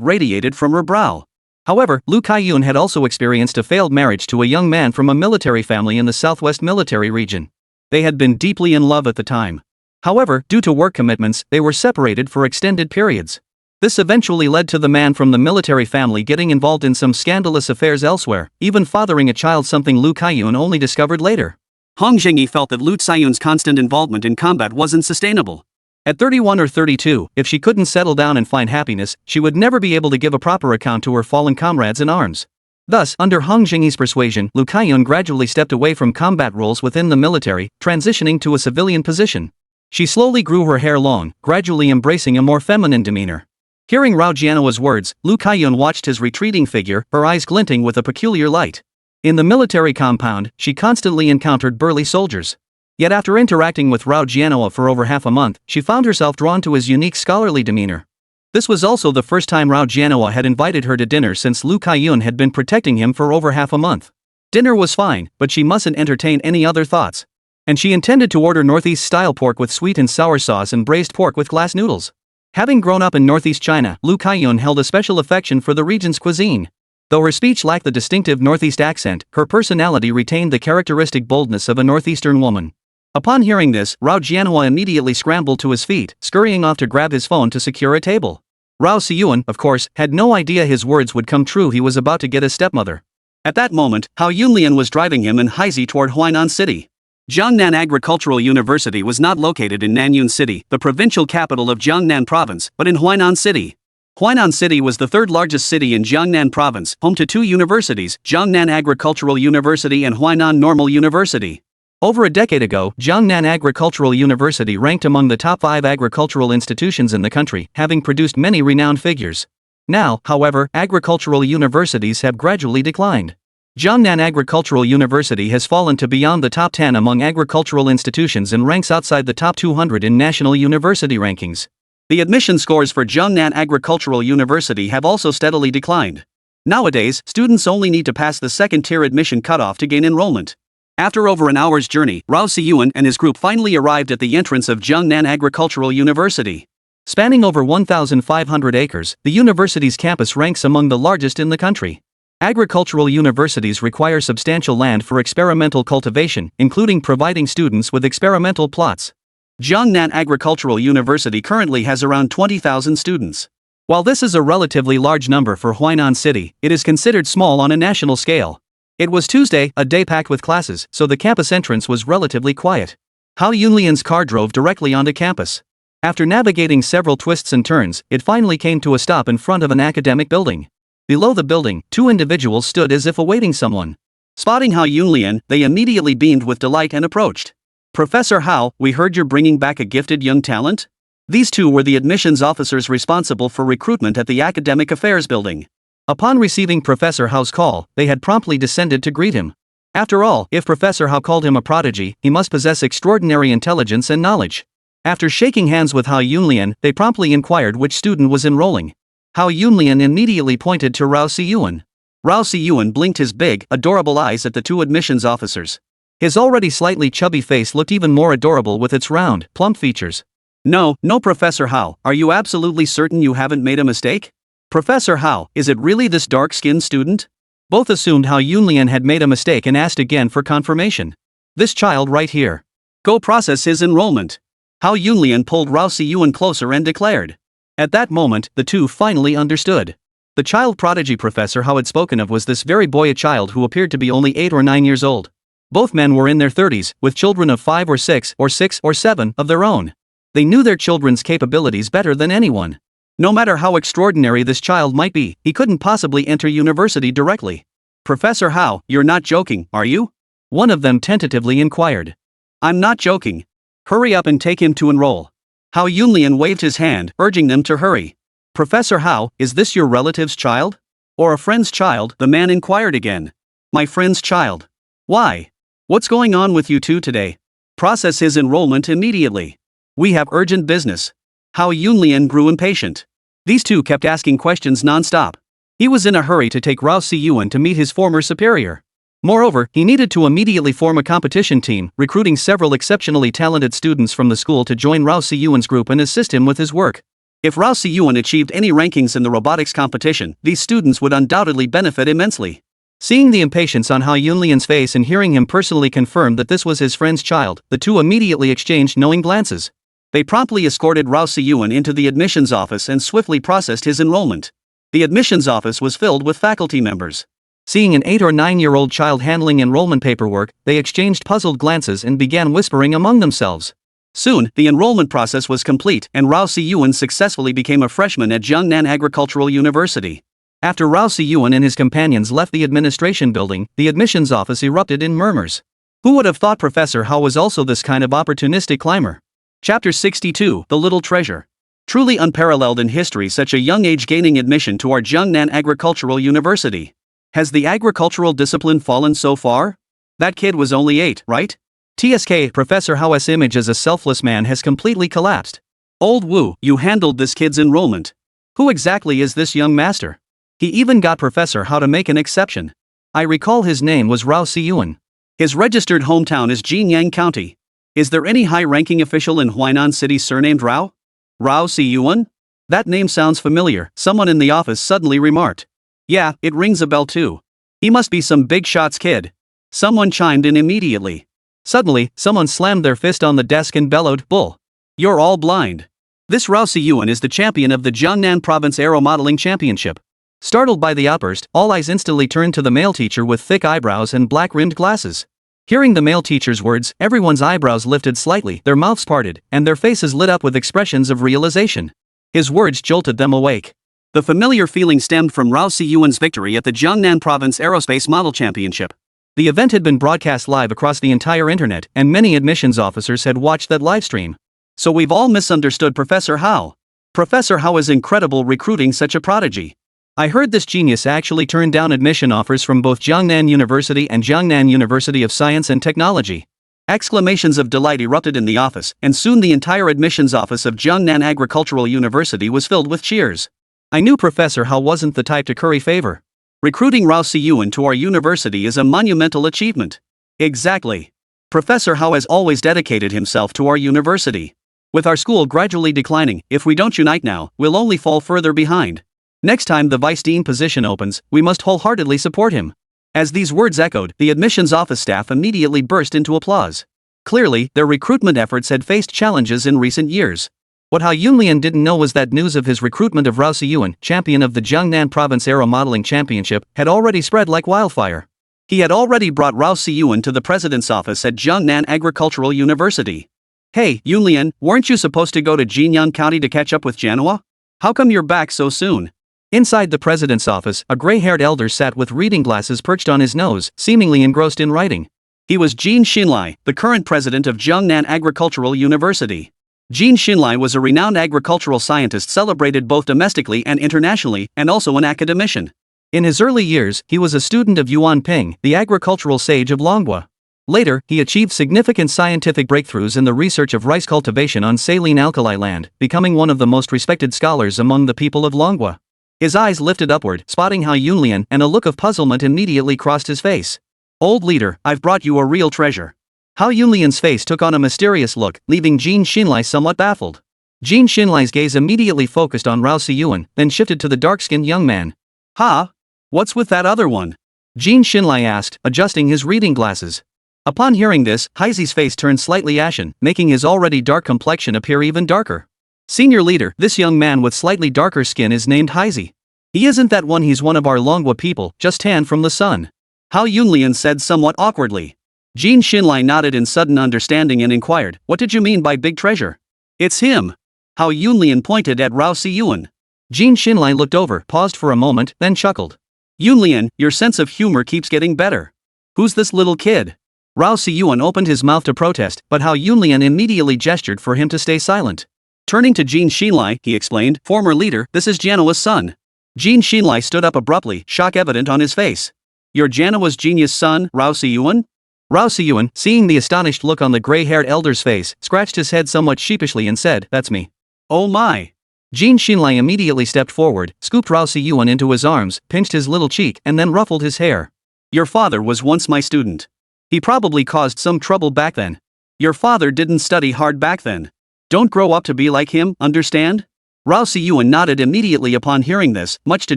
radiated from her brow. However, Lu Kaiyun had also experienced a failed marriage to a young man from a military family in the Southwest Military region. They had been deeply in love at the time. However, due to work commitments, they were separated for extended periods. This eventually led to the man from the military family getting involved in some scandalous affairs elsewhere, even fathering a child, something Lu Kaiyun only discovered later. Hong Jinyi felt that Lu Kaiyun's constant involvement in combat wasn't sustainable. At 31 or 32, if she couldn't settle down and find happiness, she would never be able to give a proper account to her fallen comrades in arms. Thus, under Hong Jinyi's persuasion, Lu Kaiyun gradually stepped away from combat roles within the military, transitioning to a civilian position. She slowly grew her hair long, gradually embracing a more feminine demeanor. Hearing Rao Jianhua's words, Lu Kaiyun watched his retreating figure, her eyes glinting with a peculiar light. In the military compound, she constantly encountered burly soldiers. Yet after interacting with Rao Jianhua for over half a month, she found herself drawn to his unique scholarly demeanor. This was also the first time Rao Jianhua had invited her to dinner since Lu Kaiyun had been protecting him for over half a month. Dinner was fine, but she mustn't entertain any other thoughts. And she intended to order Northeast-style pork with sweet and sour sauce and braised pork with glass noodles. Having grown up in Northeast China, Lu Kaiyun held a special affection for the region's cuisine. Though her speech lacked the distinctive Northeast accent, her personality retained the characteristic boldness of a Northeastern woman. Upon hearing this, Rao Jianhua immediately scrambled to his feet, scurrying off to grab his phone to secure a table. Rao Siyuan, of course, had no idea his words would come true. He was about to get a stepmother. At that moment, Hao Yunlian was driving him in Haizi toward Huainan City. Jiangnan Agricultural University was not located in Nanyun City, the provincial capital of Jiangnan Province, but in Huainan City. Huainan City was the third largest city in Jiangnan Province, home to two universities, Jiangnan Agricultural University and Huainan Normal University. Over a decade ago, Jiangnan Agricultural University ranked among the top 5 agricultural institutions in the country, having produced many renowned figures. Now, however, agricultural universities have gradually declined. Jiangnan Agricultural University has fallen to beyond the top 10 among agricultural institutions and ranks outside the top 200 in national university rankings. The admission scores for Jiangnan Agricultural University have also steadily declined. Nowadays, students only need to pass the second-tier admission cutoff to gain enrollment. After over an hour's journey, Rao Siyuan and his group finally arrived at the entrance of Jiangnan Agricultural University. Spanning over 1,500 acres, the university's campus ranks among the largest in the country. Agricultural universities require substantial land for experimental cultivation, including providing students with experimental plots. Jiangnan Agricultural University currently has around 20,000 students. While this is a relatively large number for Huainan City, it is considered small on a national scale. It was Tuesday, a day packed with classes, so the campus entrance was relatively quiet. Hao Yunlian's car drove directly onto campus. After navigating several twists and turns, it finally came to a stop in front of an academic building. Below the building, two individuals stood as if awaiting someone. Spotting Hao Yunlian, they immediately beamed with delight and approached. Professor Hao, we heard you're bringing back a gifted young talent? These two were the admissions officers responsible for recruitment at the Academic Affairs building. Upon receiving Professor Hao's call, they had promptly descended to greet him. After all, if Professor Hao called him a prodigy, he must possess extraordinary intelligence and knowledge. After shaking hands with Hao Yunlian, they promptly inquired which student was enrolling. Hao Yunlian immediately pointed to Rao Siyuan. Rao Siyuan blinked his big, adorable eyes at the two admissions officers. His already slightly chubby face looked even more adorable with its round, plump features. No, Professor Hao, are you absolutely certain you haven't made a mistake? Professor Hao, is it really this dark-skinned student? Both assumed Hao Yunlian had made a mistake and asked again for confirmation. This child right here. Go process his enrollment. Hao Yunlian pulled Rao Siyuan closer and declared. At that moment, the two finally understood. The child prodigy Professor Hao had spoken of was this very boy, a child who appeared to be only 8 or 9 years old. Both men were in their 30s, with children of 5 or 6 or 7 of their own. They knew their children's capabilities better than anyone. No matter how extraordinary this child might be, he couldn't possibly enter university directly. Professor Hao, you're not joking, are you? One of them tentatively inquired. I'm not joking. Hurry up and take him to enroll. Hao Yunlian waved his hand, urging them to hurry. Professor Hao, is this your relative's child? Or a friend's child? The man inquired again. My friend's child. Why? What's going on with you two today? Process his enrollment immediately. We have urgent business. Hao Yunlian grew impatient. These two kept asking questions non-stop. He was in a hurry to take Rao Siyuan to meet his former superior. Moreover, he needed to immediately form a competition team, recruiting several exceptionally talented students from the school to join Rao Siyuan's group and assist him with his work. If Rao Siyuan achieved any rankings in the robotics competition, these students would undoubtedly benefit immensely. Seeing the impatience on Hao Yunlian's face and hearing him personally confirm that this was his friend's child, the two immediately exchanged knowing glances. They promptly escorted Rao Siyuan into the admissions office and swiftly processed his enrollment. The admissions office was filled with faculty members. Seeing an 8 or 9-year-old child handling enrollment paperwork, they exchanged puzzled glances and began whispering among themselves. Soon, the enrollment process was complete and Rao Siyuan successfully became a freshman at Jiangnan Agricultural University. After Rao Siyuan and his companions left the administration building, the admissions office erupted in murmurs. Who would have thought Professor Hao was also this kind of opportunistic climber? Chapter 62, The Little Treasure. Truly unparalleled in history, such a young age gaining admission to our Jiangnan Agricultural University. Has the agricultural discipline fallen so far? That kid was only 8, right? TSK, Professor Hao's image as a selfless man has completely collapsed. Old Wu, you handled this kid's enrollment. Who exactly is this young master? He even got Professor Hao to make an exception. I recall his name was Rao Siyuan. His registered hometown is Jinyang County. Is there any high-ranking official in Huainan City surnamed Rao? Rao Siyuan? That name sounds familiar, someone in the office suddenly remarked. Yeah, it rings a bell too. He must be some big shots kid. Someone chimed in immediately. Suddenly, someone slammed their fist on the desk and bellowed, Bull! You're all blind. This Rao Siyuan is the champion of the Jiangnan Province Aero Modeling Championship. Startled by the outburst, all eyes instantly turned to the male teacher with thick eyebrows and black-rimmed glasses. Hearing the male teacher's words, everyone's eyebrows lifted slightly, their mouths parted, and their faces lit up with expressions of realization. His words jolted them awake. The familiar feeling stemmed from Rao Siyuan's victory at the Jiangnan Province Aerospace Model Championship. The event had been broadcast live across the entire internet, and many admissions officers had watched that livestream. So we've all misunderstood Professor Hao. Professor Hao is incredible recruiting such a prodigy. I heard this genius actually turned down admission offers from both Jiangnan University and Jiangnan University of Science and Technology. Exclamations of delight erupted in the office, and soon the entire admissions office of Jiangnan Agricultural University was filled with cheers. I knew Professor Hao wasn't the type to curry favor. Recruiting Rao Siyuan to our university is a monumental achievement. Exactly. Professor Hao has always dedicated himself to our university. With our school gradually declining, if we don't unite now, we'll only fall further behind. Next time the vice dean position opens, we must wholeheartedly support him. As these words echoed, the admissions office staff immediately burst into applause. Clearly, their recruitment efforts had faced challenges in recent years. What Hao Yunlian didn't know was that news of his recruitment of Rao Siyuan, champion of the Jiangnan Province Aero Modeling Championship, had already spread like wildfire. He had already brought Rao Siyuan to the president's office at Jiangnan Agricultural University. Hey, Yunlian, weren't you supposed to go to Jinyang County to catch up with Manhwa? How come you're back so soon? Inside the president's office, a gray-haired elder sat with reading glasses perched on his nose, seemingly engrossed in writing. He was Jin Xinlai, the current president of Jiangnan Agricultural University. Jin Xinlai was a renowned agricultural scientist celebrated both domestically and internationally, and also an academician. In his early years, he was a student of Yuan Ping, the agricultural sage of Manhwa. Later, he achieved significant scientific breakthroughs in the research of rice cultivation on saline alkali land, becoming one of the most respected scholars among the people of Manhwa. His eyes lifted upward, spotting Hao Yunlian, and a look of puzzlement immediately crossed his face. Old leader, I've brought you a real treasure. Hao Yunlian's face took on a mysterious look, leaving Jin Xinlai somewhat baffled. Jin Xinlai's gaze immediately focused on Rao Siyuan, then shifted to the dark-skinned young man. Ha? What's with that other one? Jin Xinlai asked, adjusting his reading glasses. Upon hearing this, Haizi's face turned slightly ashen, making his already dark complexion appear even darker. Senior leader, this young man with slightly darker skin is named Haizi. He isn't that one, he's one of our Manhwa people, just tan from the sun. Hao Yunlian said somewhat awkwardly. Jin Xinlai nodded in sudden understanding and inquired, what did you mean by big treasure? It's him. Hao Yunlian pointed at Rao Siyuan. Jin Xinlai looked over, paused for a moment, then chuckled. Yunlian, your sense of humor keeps getting better. Who's this little kid? Rao Siyuan opened his mouth to protest, but Hao Yunlian immediately gestured for him to stay silent. Turning to Jin Xinlai, he explained, former leader, this is Janoa's son. Jin Xinlai stood up abruptly, shock evident on his face. You're Janoa's genius son, Rao Siyuan? Rao Siyuan, seeing the astonished look on the gray-haired elder's face, scratched his head somewhat sheepishly and said, that's me. Oh my. Jin Xinlai immediately stepped forward, scooped Rao Siyuan into his arms, pinched his little cheek, and then ruffled his hair. Your father was once my student. He probably caused some trouble back then. Your father didn't study hard back then. Don't grow up to be like him, understand? Rao Siyuan nodded immediately upon hearing this, much to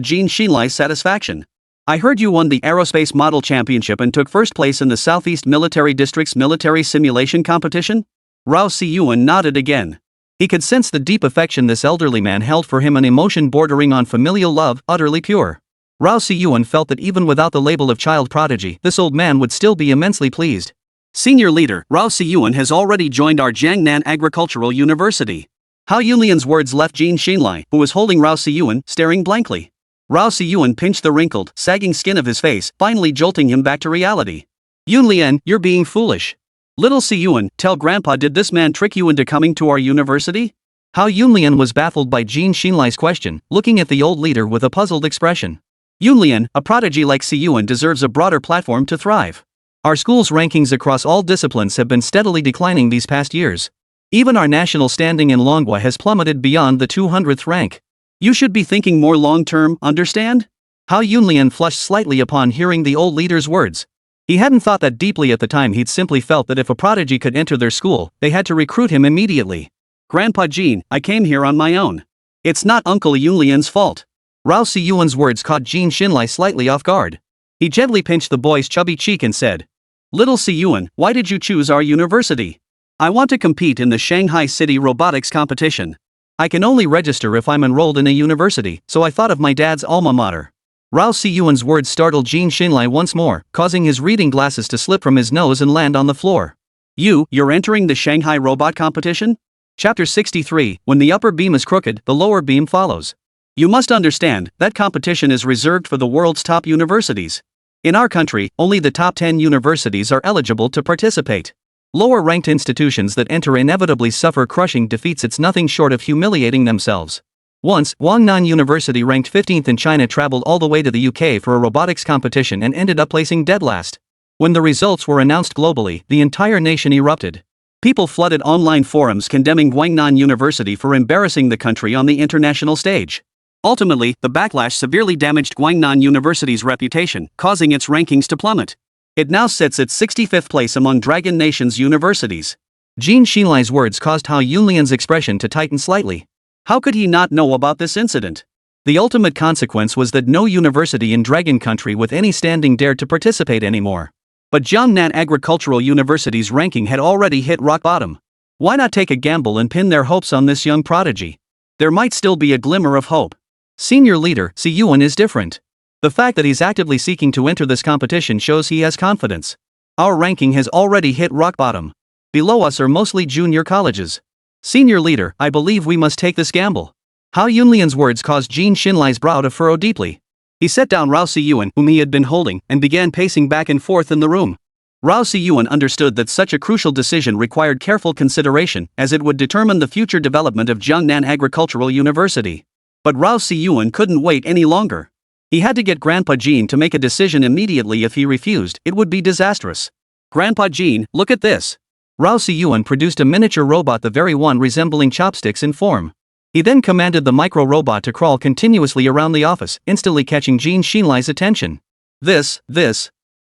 Jin Xinlai's satisfaction. I heard you won the Aerospace Model Championship and took first place in the Southeast Military District's military simulation competition? Rao Siyuan nodded again. He could sense the deep affection this elderly man held for him, an emotion bordering on familial love, utterly pure. Rao Siyuan felt that even without the label of child prodigy, this old man would still be immensely pleased. Senior leader, Rao Siyuan has already joined our Jiangnan Agricultural University. Hao Yunlian's words left Jin Xinlai, who was holding Rao Siyuan, staring blankly. Rao Siyuan pinched the wrinkled, sagging skin of his face, finally jolting him back to reality. Yunlian, you're being foolish. Little Siyuan, tell Grandpa, did this man trick you into coming to our university? Hao Yunlian was baffled by Jin Xinlai's question, looking at the old leader with a puzzled expression. Yunlian, a prodigy like Siyuan deserves a broader platform to thrive. Our school's rankings across all disciplines have been steadily declining these past years. Even our national standing in Manhwa has plummeted beyond the 200th rank. You should be thinking more long-term, understand? Hao Yunlian flushed slightly upon hearing the old leader's words. He hadn't thought that deeply at the time, he'd simply felt that if a prodigy could enter their school, they had to recruit him immediately. Grandpa Jin, I came here on my own. It's not Uncle Yunlian's fault. Rao Siyuan's words caught Jin Xinlai slightly off guard. He gently pinched the boy's chubby cheek and said, Little Siyuan, why did you choose our university? I want to compete in the Shanghai City Robotics Competition. I can only register if I'm enrolled in a university, so I thought of my dad's alma mater. Rao Siyuan's words startled Jin Xinlai once more, causing his reading glasses to slip from his nose and land on the floor. You're entering the Shanghai Robot Competition? Chapter 63, When the upper beam is crooked, the lower beam follows. You must understand, that competition is reserved for the world's top universities. In our country, only the top 10 universities are eligible to participate. Lower-ranked institutions that enter inevitably suffer crushing defeats. It's nothing short of humiliating themselves. Once, Guangnan University, ranked 15th in China, traveled all the way to the UK for a robotics competition and ended up placing dead last. When the results were announced globally, the entire nation erupted. People flooded online forums condemning Guangnan University for embarrassing the country on the international stage. Ultimately, the backlash severely damaged Guangnan University's reputation, causing its rankings to plummet. It now sits at 65th place among Dragon Nation's universities. Jin Xinlai's words caused Hao Yunlian's expression to tighten slightly. How could he not know about this incident? The ultimate consequence was that no university in Dragon Country with any standing dared to participate anymore. But Jiangnan Agricultural University's ranking had already hit rock bottom. Why not take a gamble and pin their hopes on this young prodigy? There might still be a glimmer of hope. Senior leader, Siyuan is different. The fact that he's actively seeking to enter this competition shows he has confidence. Our ranking has already hit rock bottom. Below us are mostly junior colleges. Senior leader, I believe we must take this gamble. Hao Yunlian's words caused Jin Xinlai's brow to furrow deeply. He set down Rao Siyuan, whom he had been holding, and began pacing back and forth in the room. Rao Siyuan understood that such a crucial decision required careful consideration, as it would determine the future development of Jiangnan Agricultural University. But Rao Siyuan couldn't wait any longer. He had to get Grandpa Jin to make a decision immediately. If he refused, it would be disastrous. Grandpa Jin, look at this. Rao Siyuan produced a miniature robot, the very one resembling chopsticks in form. He then commanded the micro-robot to crawl continuously around the office, instantly catching Jin Xinlai's attention. This.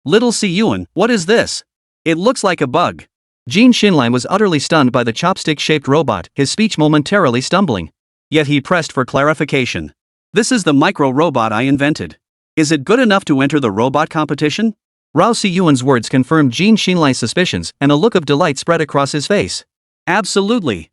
Little Siyuan, what is this? It looks like a bug. Jin Xinlai was utterly stunned by the chopstick-shaped robot, his speech momentarily stumbling. Yet he pressed for clarification. This is the micro-robot I invented. Is it good enough to enter the robot competition? Rao Siyuan's words confirmed Jin Xinlai's suspicions, and a look of delight spread across his face. Absolutely.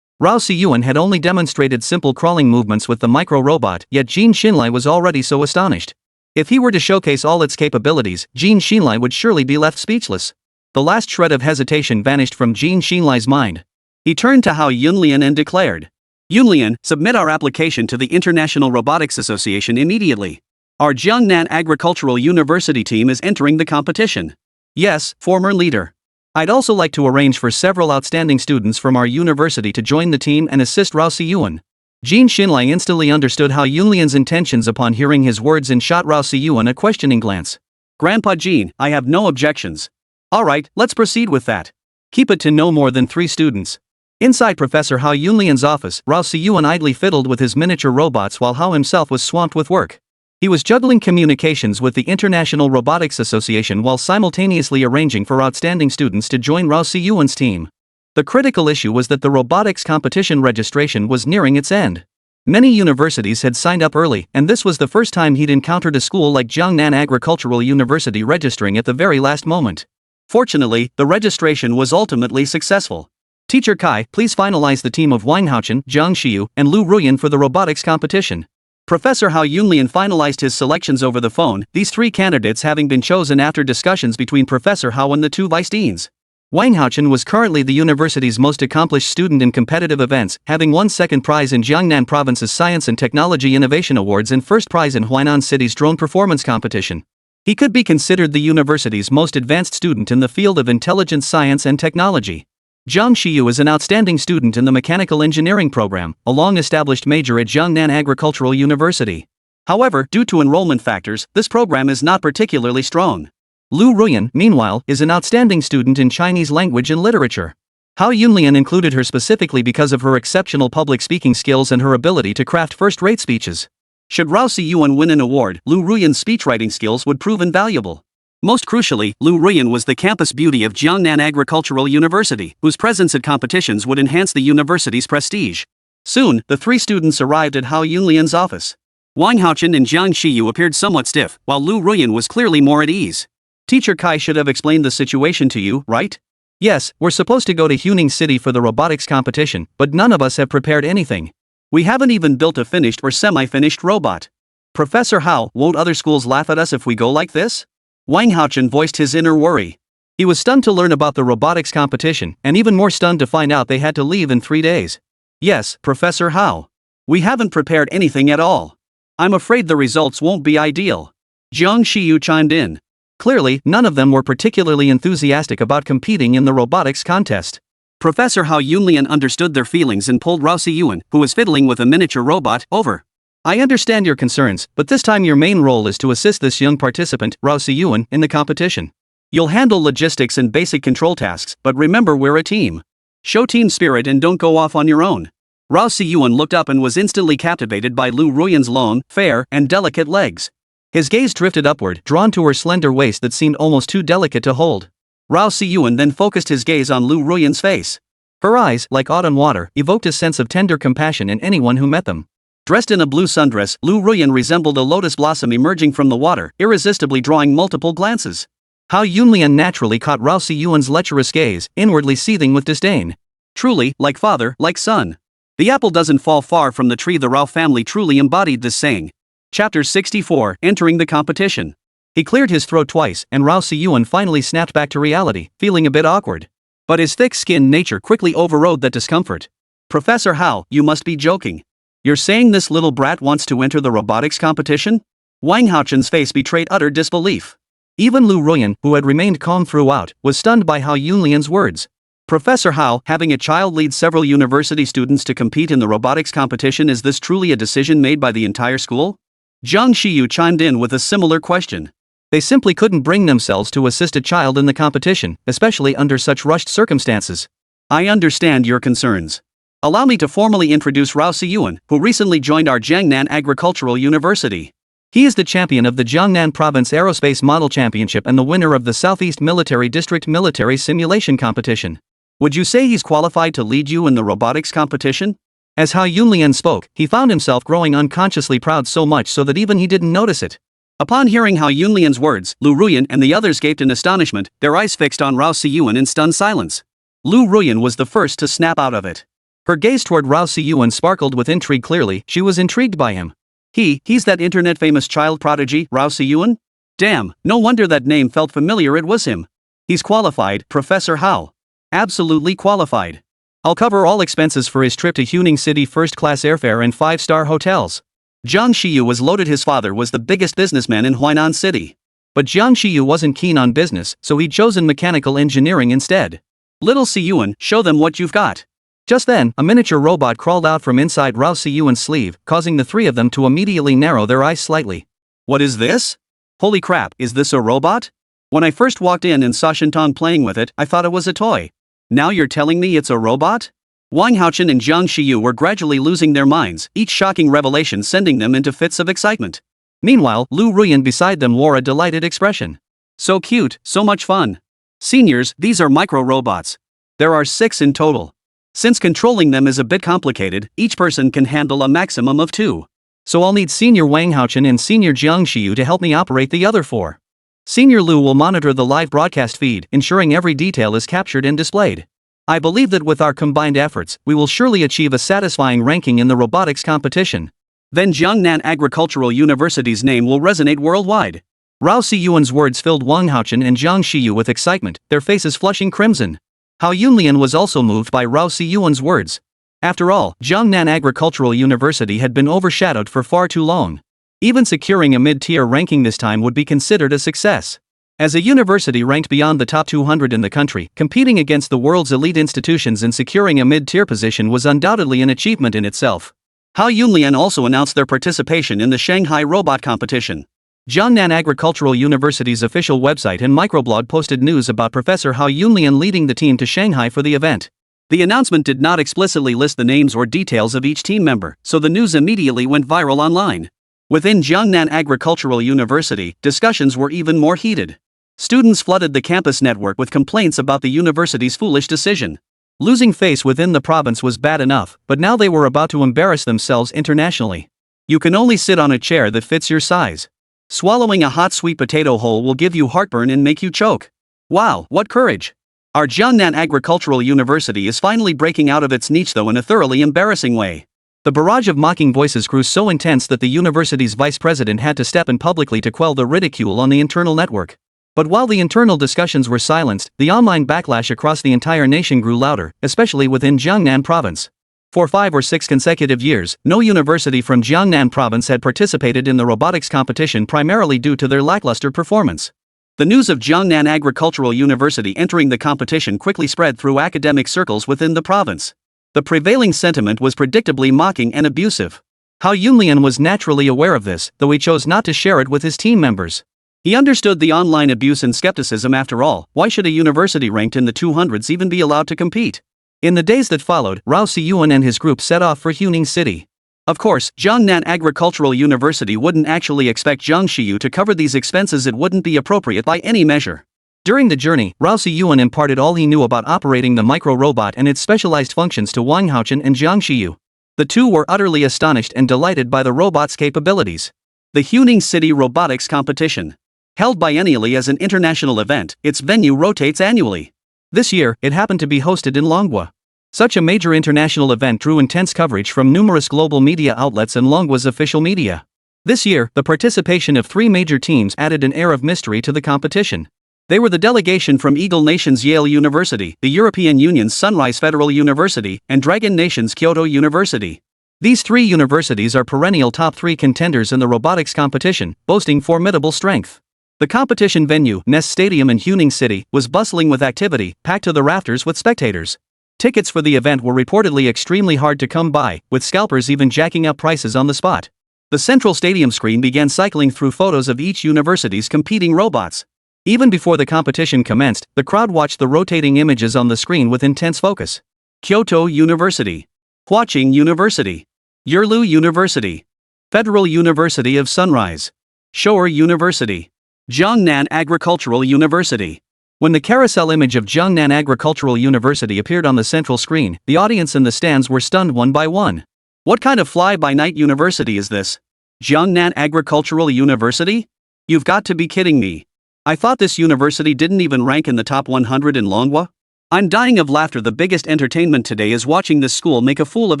Rao Siyuan had only demonstrated simple crawling movements with the micro-robot, yet Jin Xinlai was already so astonished. If he were to showcase all its capabilities, Jin Xinlai would surely be left speechless. The last shred of hesitation vanished from Jin Xinlai's mind. He turned to Hao Yunlian and declared, "Yunlian, submit our application to the International Robotics Association immediately. Our Jiangnan Agricultural University team is entering the competition." "Yes, former leader. I'd also like to arrange for several outstanding students from our university to join the team and assist Rao Siyuan." Jin Xinlai instantly understood Hao Yunlian's intentions upon hearing his words and shot Rao Siyuan a questioning glance. "Grandpa Jin, I have no objections. Alright, let's proceed with that. Keep it to no more than 3 students." Inside Professor Hao Yunlian's office, Rao Siyuan idly fiddled with his miniature robots while Hao himself was swamped with work. He was juggling communications with the International Robotics Association while simultaneously arranging for outstanding students to join Rao Siyuan's team. The critical issue was that the robotics competition registration was nearing its end. Many universities had signed up early, and this was the first time he'd encountered a school like Jiangnan Agricultural University registering at the very last moment. Fortunately, the registration was ultimately successful. "Teacher Kai, please finalize the team of Wang Haochen, Zhang Xiu, and Lu Ruyan for the robotics competition." Professor Hao Yunlian finalized his selections over the phone, these 3 candidates having been chosen after discussions between Professor Hao and the 2 vice deans. Wang Haochen was currently the university's most accomplished student in competitive events, having won 2nd prize in Jiangnan Province's Science and Technology Innovation Awards and 1st prize in Huainan City's drone performance competition. He could be considered the university's most advanced student in the field of intelligence science and technology. Zhang Xiu is an outstanding student in the mechanical engineering program, a long-established major at Jiangnan Agricultural University. However, due to enrollment factors, this program is not particularly strong. Lu Ruyan, meanwhile, is an outstanding student in Chinese language and literature. Hao Yunlian included her specifically because of her exceptional public speaking skills and her ability to craft first-rate speeches. Should Rao Siyuan win an award, Lu Ruyan's speechwriting skills would prove invaluable. Most crucially, Lu Ruyan was the campus beauty of Jiangnan Agricultural University, whose presence at competitions would enhance the university's prestige. Soon, the 3 students arrived at Hao Yunlian's office. Wang Haochen and Zhang Xiyu appeared somewhat stiff, while Lu Ruyan was clearly more at ease. "Teacher Kai should have explained the situation to you, right?" "Yes, we're supposed to go to Huning City for the robotics competition, but none of us have prepared anything. We haven't even built a finished or semi-finished robot. Professor Hao, won't other schools laugh at us if we go like this?" Wang Haochen voiced his inner worry. He was stunned to learn about the robotics competition, and even more stunned to find out they had to leave in 3 days. "Yes, Professor Hao. We haven't prepared anything at all. I'm afraid the results won't be ideal." Zhang Xiyu chimed in. Clearly, none of them were particularly enthusiastic about competing in the robotics contest. Professor Hao Yunlian understood their feelings and pulled Rao Siyuan, who was fiddling with a miniature robot, over. "I understand your concerns, but this time your main role is to assist this young participant, Rao Siyuan, in the competition. You'll handle logistics and basic control tasks, but remember we're a team. Show team spirit and don't go off on your own." Rao Siyuan looked up and was instantly captivated by Lu Ruyan's long, fair, and delicate legs. His gaze drifted upward, drawn to her slender waist that seemed almost too delicate to hold. Rao Siyuan then focused his gaze on Lu Ruyan's face. Her eyes, like autumn water, evoked a sense of tender compassion in anyone who met them. Dressed in a blue sundress, Lu Ruyan resembled a lotus blossom emerging from the water, irresistibly drawing multiple glances. Hao Yunlian naturally caught Rao Siyuan's lecherous gaze, inwardly seething with disdain. Truly, like father, like son. The apple doesn't fall far from the tree. The Rao family truly embodied this saying. Chapter 64, Entering the Competition. He cleared his throat twice, and Rao Siyuan finally snapped back to reality, feeling a bit awkward. But his thick-skinned nature quickly overrode that discomfort. "Professor Hao, you must be joking. You're saying this little brat wants to enter the robotics competition?" Wang Haochen's face betrayed utter disbelief. Even Lu Ruyan, who had remained calm throughout, was stunned by Hao Yunlian's words. "Professor Hao, having a child lead several university students to compete in the robotics competition, is this truly a decision made by the entire school?" Zhang Xiyu chimed in with a similar question. They simply couldn't bring themselves to assist a child in the competition, especially under such rushed circumstances. "I understand your concerns. Allow me to formally introduce Rao Siyuan, who recently joined our Jiangnan Agricultural University. He is the champion of the Jiangnan Province Aerospace Model Championship and the winner of the Southeast Military District Military Simulation Competition. Would you say he's qualified to lead you in the robotics competition?" As Hao Yunlian spoke, he found himself growing unconsciously proud, so much so that even he didn't notice it. Upon hearing Hao Yunlian's words, Lu Ruyan and the others gaped in astonishment, their eyes fixed on Rao Siyuan in stunned silence. Lu Ruyan was the first to snap out of it. Her gaze toward Rao Siyuan sparkled with intrigue. Clearly, she was intrigued by him. He's that internet-famous child prodigy, Rao Siyuan? Damn, no wonder that name felt familiar. It was him. He's qualified, Professor Hao. Absolutely qualified. I'll cover all expenses for his trip to Huning City, first-class airfare and 5-star hotels. Jiang Shiyu was loaded. His father was the biggest businessman in Huainan City. But Jiang Shiyu wasn't keen on business, so he'd chosen mechanical engineering instead. Little Siyuan, show them what you've got. Just then, a miniature robot crawled out from inside Rao Siyuan's sleeve, causing the three of them to immediately narrow their eyes slightly. What is this? Holy crap, is this a robot? When I first walked in and saw Shintong playing with it, I thought it was a toy. Now you're telling me it's a robot? Wang Haochen and Jiang Shiyu were gradually losing their minds, each shocking revelation sending them into fits of excitement. Meanwhile, Lu Ruyan beside them wore a delighted expression. So cute, so much fun. Seniors, these are micro-robots. There are 6 in total. Since controlling them is a bit complicated, each person can handle a maximum of 2. So I'll need Senior Wang Haochen and Senior Jiang Shiyu to help me operate the other 4. Senior Lu will monitor the live broadcast feed, ensuring every detail is captured and displayed. I believe that with our combined efforts, we will surely achieve a satisfying ranking in the robotics competition. Then Jiangnan Agricultural University's name will resonate worldwide. Rao Siyuan's words filled Wang Haochen and Jiang Shiyu with excitement, their faces flushing crimson. Hao Yunlian was also moved by Rao Siyuan's words. After all, Jiangnan Agricultural University had been overshadowed for far too long. Even securing a mid-tier ranking this time would be considered a success. As a university ranked beyond the top 200 in the country, competing against the world's elite institutions and securing a mid-tier position was undoubtedly an achievement in itself. Hao Yunlian also announced their participation in the Shanghai Robot Competition. Jiangnan Agricultural University's official website and microblog posted news about Professor Hao Yunlian leading the team to Shanghai for the event. The announcement did not explicitly list the names or details of each team member, so the news immediately went viral online. Within Jiangnan Agricultural University, discussions were even more heated. Students flooded the campus network with complaints about the university's foolish decision. Losing face within the province was bad enough, but now they were about to embarrass themselves internationally. You can only sit on a chair that fits your size. Swallowing a hot sweet potato whole will give you heartburn and make you choke. Wow, what courage! Our Jiangnan Agricultural University is finally breaking out of its niche, though in a thoroughly embarrassing way. The barrage of mocking voices grew so intense that the university's vice president had to step in publicly to quell the ridicule on the internal network. But while the internal discussions were silenced, the online backlash across the entire nation grew louder, especially within Jiangnan province. For 5 or 6 consecutive years, no university from Jiangnan province had participated in the robotics competition, primarily due to their lackluster performance. The news of Jiangnan Agricultural University entering the competition quickly spread through academic circles within the province. The prevailing sentiment was predictably mocking and abusive. Hao Yunlian was naturally aware of this, though he chose not to share it with his team members. He understood the online abuse and skepticism. After all, why should a university ranked in the 200s even be allowed to compete? In the days that followed, Rao Siyuan and his group set off for Huning City. Of course, Jiangnan Agricultural University wouldn't actually expect Jiang Shiyu to cover these expenses. It wouldn't be appropriate by any measure. During the journey, Rao Siyuan imparted all he knew about operating the micro-robot and its specialized functions to Wang Haochen and Jiang Shiyu. The two were utterly astonished and delighted by the robot's capabilities. The Huning City Robotics Competition. Held biennially as an international event, its venue rotates annually. This year, it happened to be hosted in Manhwa. Such a major international event drew intense coverage from numerous global media outlets and Manhwa's official media. This year, the participation of 3 major teams added an air of mystery to the competition. They were the delegation from Eagle Nation's Yale University, the European Union's Sunrise Federal University, and Dragon Nation's Kyoto University. These 3 universities are perennial top 3 contenders in the robotics competition, boasting formidable strength. The competition venue, Nest Stadium in Huning City, was bustling with activity, packed to the rafters with spectators. Tickets for the event were reportedly extremely hard to come by, with scalpers even jacking up prices on the spot. The central stadium screen began cycling through photos of each university's competing robots. Even before the competition commenced, the crowd watched the rotating images on the screen with intense focus. Kyoto University, Huaqing University, Yurlu University, Federal University of Sunrise, Shoer University, Jiangnan Agricultural University. When the carousel image of Jiangnan Agricultural University appeared on the central screen, the audience in the stands were stunned one by one. What kind of fly-by-night university is this? Jiangnan Agricultural University? You've got to be kidding me. I thought this university didn't even rank in the top 100 in Manhwa? I'm dying of laughter. The biggest entertainment today is watching this school make a fool of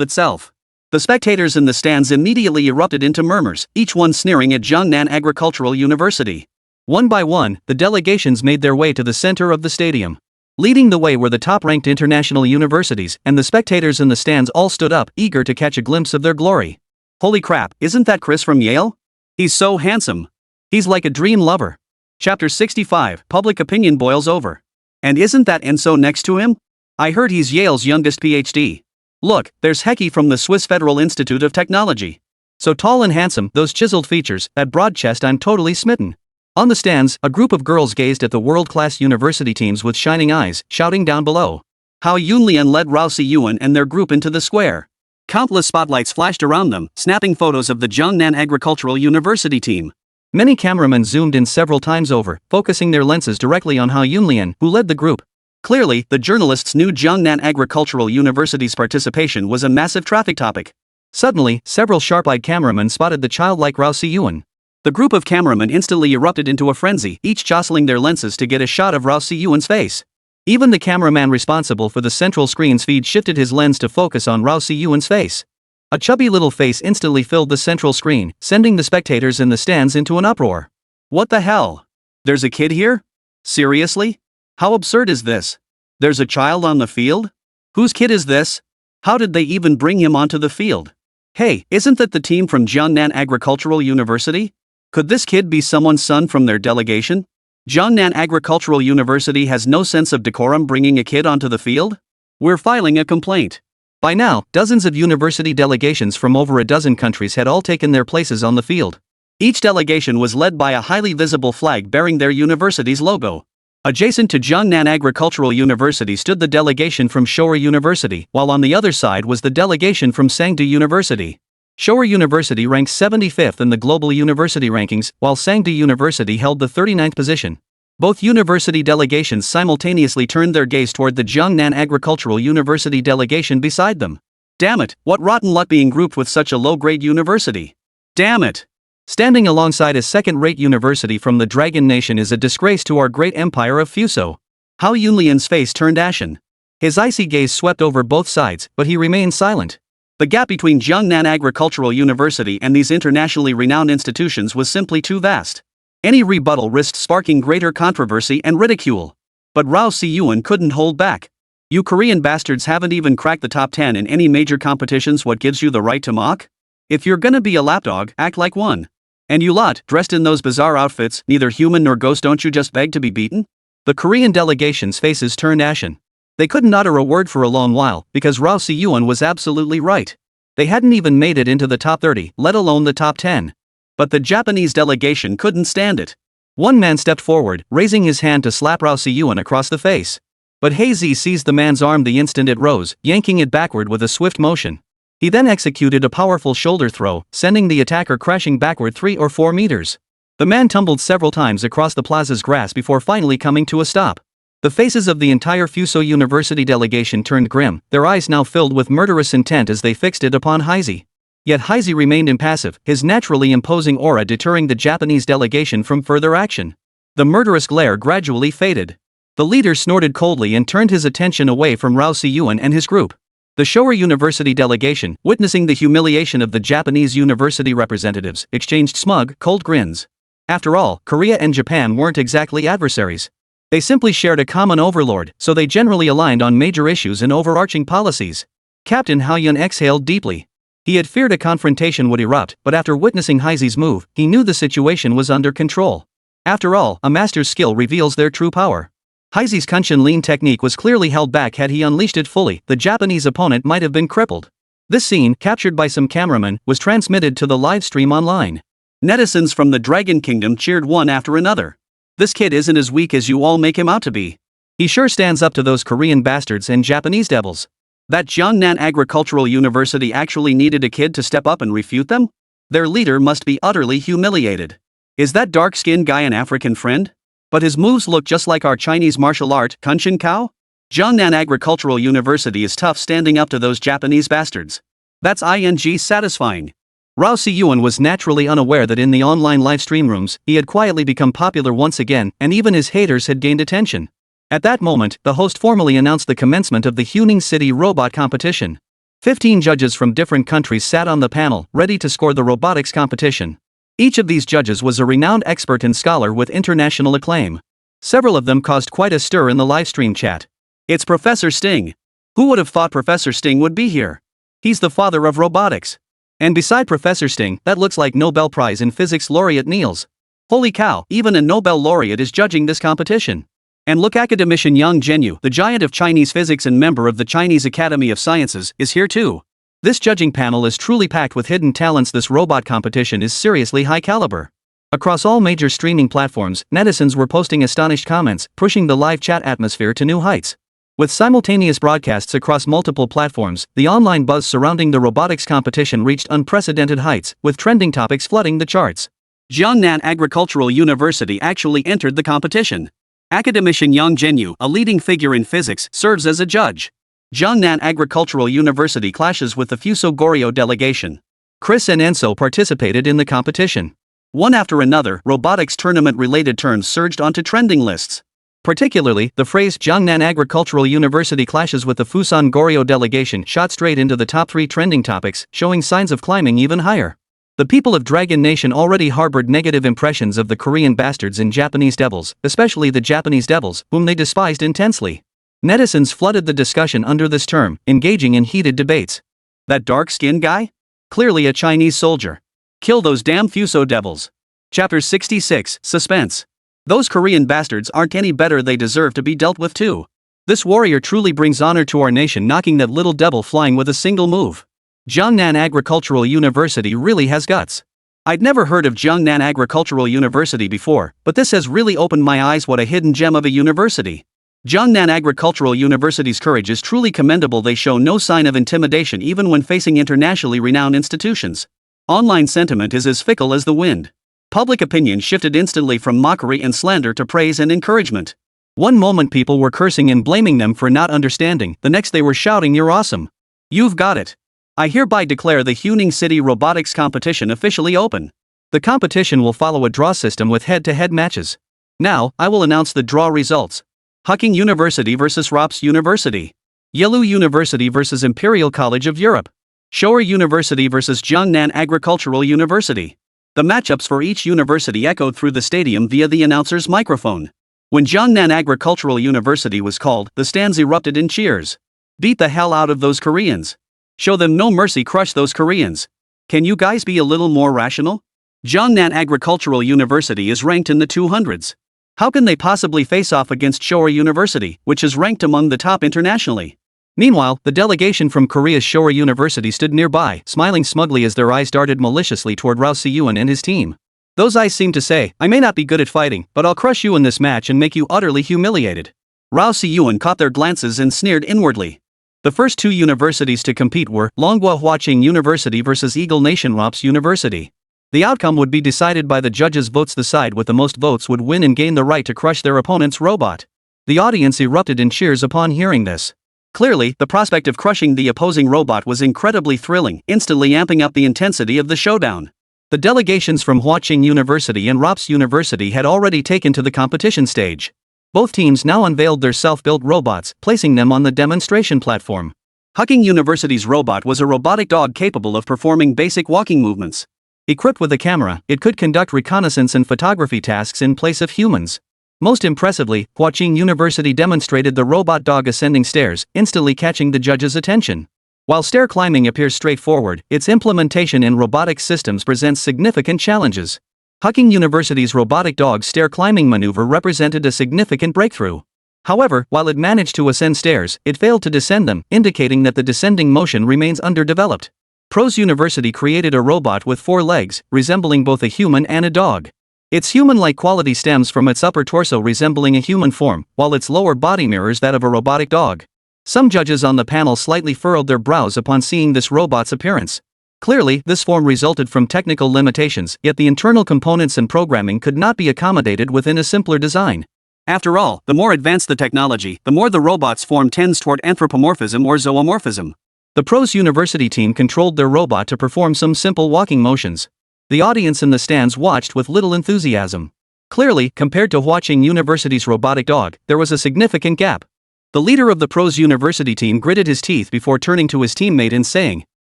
itself. The spectators in the stands immediately erupted into murmurs, each one sneering at Jiangnan Agricultural University. One by one, the delegations made their way to the center of the stadium. Leading the way were the top-ranked international universities, and the spectators in the stands all stood up, eager to catch a glimpse of their glory. Holy crap, isn't that Chris from Yale? He's so handsome. He's like a dream lover. Chapter 65, Public Opinion Boils Over. And isn't that Enso next to him? I heard he's Yale's youngest PhD. Look, there's Heki from the Swiss Federal Institute of Technology. So tall and handsome, those chiseled features, that broad chest, I'm totally smitten. On the stands, a group of girls gazed at the world-class university teams with shining eyes, shouting down below. How Yunlian led Rao Siyuan and their group into the square. Countless spotlights flashed around them, snapping photos of the Jiangnan Agricultural University team. Many cameramen zoomed in several times over, focusing their lenses directly on Hao Yunlian, who led the group. Clearly, the journalists knew Jiangnan Agricultural University's participation was a massive traffic topic. Suddenly, several sharp-eyed cameramen spotted the childlike Rao Siyuan. The group of cameramen instantly erupted into a frenzy, each jostling their lenses to get a shot of Rao Siyuan's face. Even the cameraman responsible for the central screen's feed shifted his lens to focus on Rao Siyuan's face. A chubby little face instantly filled the central screen, sending the spectators in the stands into an uproar. What the hell? There's a kid here? Seriously? How absurd is this? There's a child on the field? Whose kid is this? How did they even bring him onto the field? Hey, isn't that the team from Jiangnan Agricultural University? Could this kid be someone's son from their delegation? Jiangnan Agricultural University has no sense of decorum bringing a kid onto the field? We're filing a complaint. By now, dozens of university delegations from over a dozen countries had all taken their places on the field. Each delegation was led by a highly visible flag bearing their university's logo. Adjacent to Jiangnan Agricultural University stood the delegation from Showa University, while on the other side was the delegation from Sangdu University. Showa University ranked 75th in the global university rankings, while Sangdu University held the 39th position. Both university delegations simultaneously turned their gaze toward the Jiangnan Agricultural University delegation beside them. Damn it, what rotten luck being grouped with such a low-grade university. Damn it. Standing alongside a second-rate university from the Dragon Nation is a disgrace to our great empire of Fuso. Hao Yunlian's face turned ashen. His icy gaze swept over both sides, but he remained silent. The gap between Jiangnan Agricultural University and these internationally renowned institutions was simply too vast. Any rebuttal risked sparking greater controversy and ridicule. But Rao Siyuan couldn't hold back. You Korean bastards haven't even cracked the top 10 in any major competitions. What gives you the right to mock? If you're gonna be a lapdog, act like one. And you lot, dressed in those bizarre outfits, neither human nor ghost, don't you just beg to be beaten? The Korean delegation's faces turned ashen. They couldn't utter a word for a long while, because Rao Siyuan was absolutely right. They hadn't even made it into the top 30, let alone the top 10. But the Japanese delegation couldn't stand it. One man stepped forward, raising his hand to slap Rao Siyuan across the face. But Hazy seized the man's arm the instant it rose, yanking it backward with a swift motion. He then executed a powerful shoulder throw, sending the attacker crashing backward 3 or 4 meters. The man tumbled several times across the plaza's grass before finally coming to a stop. The faces of the entire Fuso University delegation turned grim, their eyes now filled with murderous intent as they fixed it upon Hazy. Yet Hazy remained impassive, his naturally imposing aura deterring the Japanese delegation from further action. The murderous glare gradually faded. The leader snorted coldly and turned his attention away from Rao Siyuan and his group. The Showa University delegation, witnessing the humiliation of the Japanese university representatives, exchanged smug, cold grins. After all, Korea and Japan weren't exactly adversaries. They simply shared a common overlord, so they generally aligned on major issues and overarching policies. Captain Haoyun exhaled deeply. He had feared a confrontation would erupt, but after witnessing Hazy's move, he knew the situation was under control. After all, a master's skill reveals their true power. Hazy's Kunshin lean technique was clearly held back. Had he unleashed it fully, the Japanese opponent might have been crippled. This scene, captured by some cameramen, was transmitted to the live stream online. Netizens from the Dragon Kingdom cheered one after another. This kid isn't as weak as you all make him out to be. He sure stands up to those Korean bastards and Japanese devils. That Jiangnan Agricultural University actually needed a kid to step up and refute them? Their leader must be utterly humiliated. Is that dark-skinned guy an African friend? But his moves look just like our Chinese martial art, Kunshin Kao? Jiangnan Agricultural University is tough standing up to those Japanese bastards. That's satisfying. Rao Siyuan was naturally unaware that in the online live stream rooms, he had quietly become popular once again, and even his haters had gained attention. At that moment, the host formally announced the commencement of the Huning City Robot Competition. 15 judges from different countries sat on the panel, ready to score the robotics competition. Each of these judges was a renowned expert and scholar with international acclaim. Several of them caused quite a stir in the livestream chat. It's Professor Sting. Who would have thought Professor Sting would be here? He's the father of robotics. And beside Professor Sting, that looks like Nobel Prize in Physics laureate Niels. Holy cow, even a Nobel laureate is judging this competition. And look, academician Yang Zhenyu, the giant of Chinese physics and member of the Chinese Academy of Sciences, is here too. This judging panel is truly packed with hidden talents. This robot competition is seriously high caliber. Across all major streaming platforms, netizens were posting astonished comments, pushing the live chat atmosphere to new heights. With simultaneous broadcasts across multiple platforms, the online buzz surrounding the robotics competition reached unprecedented heights, with trending topics flooding the charts. Jiangnan Agricultural University actually entered the competition. Academician Yang Zhenyu, a leading figure in physics, serves as a judge. Jiangnan Agricultural University clashes with the Fuso Goryeo delegation. Chris and Enso participated in the competition. One after another, robotics tournament-related terms surged onto trending lists. Particularly, the phrase Jiangnan Agricultural University clashes with the Fusan Goryeo delegation shot straight into the top 3 trending topics, showing signs of climbing even higher. The people of Dragon Nation already harbored negative impressions of the Korean bastards and Japanese devils, especially the Japanese devils, whom they despised intensely. Netizens flooded the discussion under this term, engaging in heated debates. That dark-skinned guy? Clearly a Chinese soldier. Kill those damn Fuso devils. Chapter 66, Suspense. Those Korean bastards aren't any better, they deserve to be dealt with too. This warrior truly brings honor to our nation, knocking that little devil flying with a single move. Jiangnan Agricultural University really has guts. I'd never heard of Jiangnan Agricultural University before, but this has really opened my eyes. What a hidden gem of a university. Jiangnan Agricultural University's courage is truly commendable. They show no sign of intimidation even when facing internationally renowned institutions. Online sentiment is as fickle as the wind. Public opinion shifted instantly from mockery and slander to praise and encouragement. One moment people were cursing and blaming them for not understanding, the next they were shouting, "You're awesome. You've got it. I hereby declare the Huning City Robotics Competition officially open." The competition will follow a draw system with head-to-head matches. Now, I will announce the draw results. Hucking University vs. Rops University. Yelu University vs. Imperial College of Europe. Showa University vs. Jiangnan Agricultural University. The matchups for each university echoed through the stadium via the announcer's microphone. When Jiangnan Agricultural University was called, the stands erupted in cheers. Beat the hell out of those Koreans. Show them no mercy, crush those Koreans. Can you guys be a little more rational? Jiangnan Agricultural University is ranked in the 200s. How can they possibly face off against Showa University, which is ranked among the top internationally? Meanwhile, the delegation from Korea's Showa University stood nearby, smiling smugly as their eyes darted maliciously toward Rao Siyuan and his team. Those eyes seemed to say, "I may not be good at fighting, but I'll crush you in this match and make you utterly humiliated." Rao Siyuan caught their glances and sneered inwardly. The first 2 universities to compete were Longhua Huaqing University vs. Eagle Nation Rops University. The outcome would be decided by the judges' votes. The side with the most votes would win and gain the right to crush their opponent's robot. The audience erupted in cheers upon hearing this. Clearly, the prospect of crushing the opposing robot was incredibly thrilling, instantly amping up the intensity of the showdown. The delegations from Huaqing University and Rops University had already taken to the competition stage. Both teams now unveiled their self-built robots, placing them on the demonstration platform. Huqing University's robot was a robotic dog capable of performing basic walking movements. Equipped with a camera, it could conduct reconnaissance and photography tasks in place of humans. Most impressively, Huaqing University demonstrated the robot dog ascending stairs, instantly catching the judges' attention. While stair climbing appears straightforward, its implementation in robotic systems presents significant challenges. Huqing University's robotic dog stair climbing maneuver represented a significant breakthrough. However, while it managed to ascend stairs, it failed to descend them, indicating that the descending motion remains underdeveloped. Pros University created a robot with 4 legs, resembling both a human and a dog. Its human-like quality stems from its upper torso resembling a human form, while its lower body mirrors that of a robotic dog. Some judges on the panel slightly furrowed their brows upon seeing this robot's appearance. Clearly, this form resulted from technical limitations, yet the internal components and programming could not be accommodated within a simpler design. After all, the more advanced the technology, the more the robot's form tends toward anthropomorphism or zoomorphism. The Pros University team controlled their robot to perform some simple walking motions. The audience in the stands watched with little enthusiasm. Clearly, compared to watching University's robotic dog, there was a significant gap. The leader of the Pros University team gritted his teeth before turning to his teammate and saying,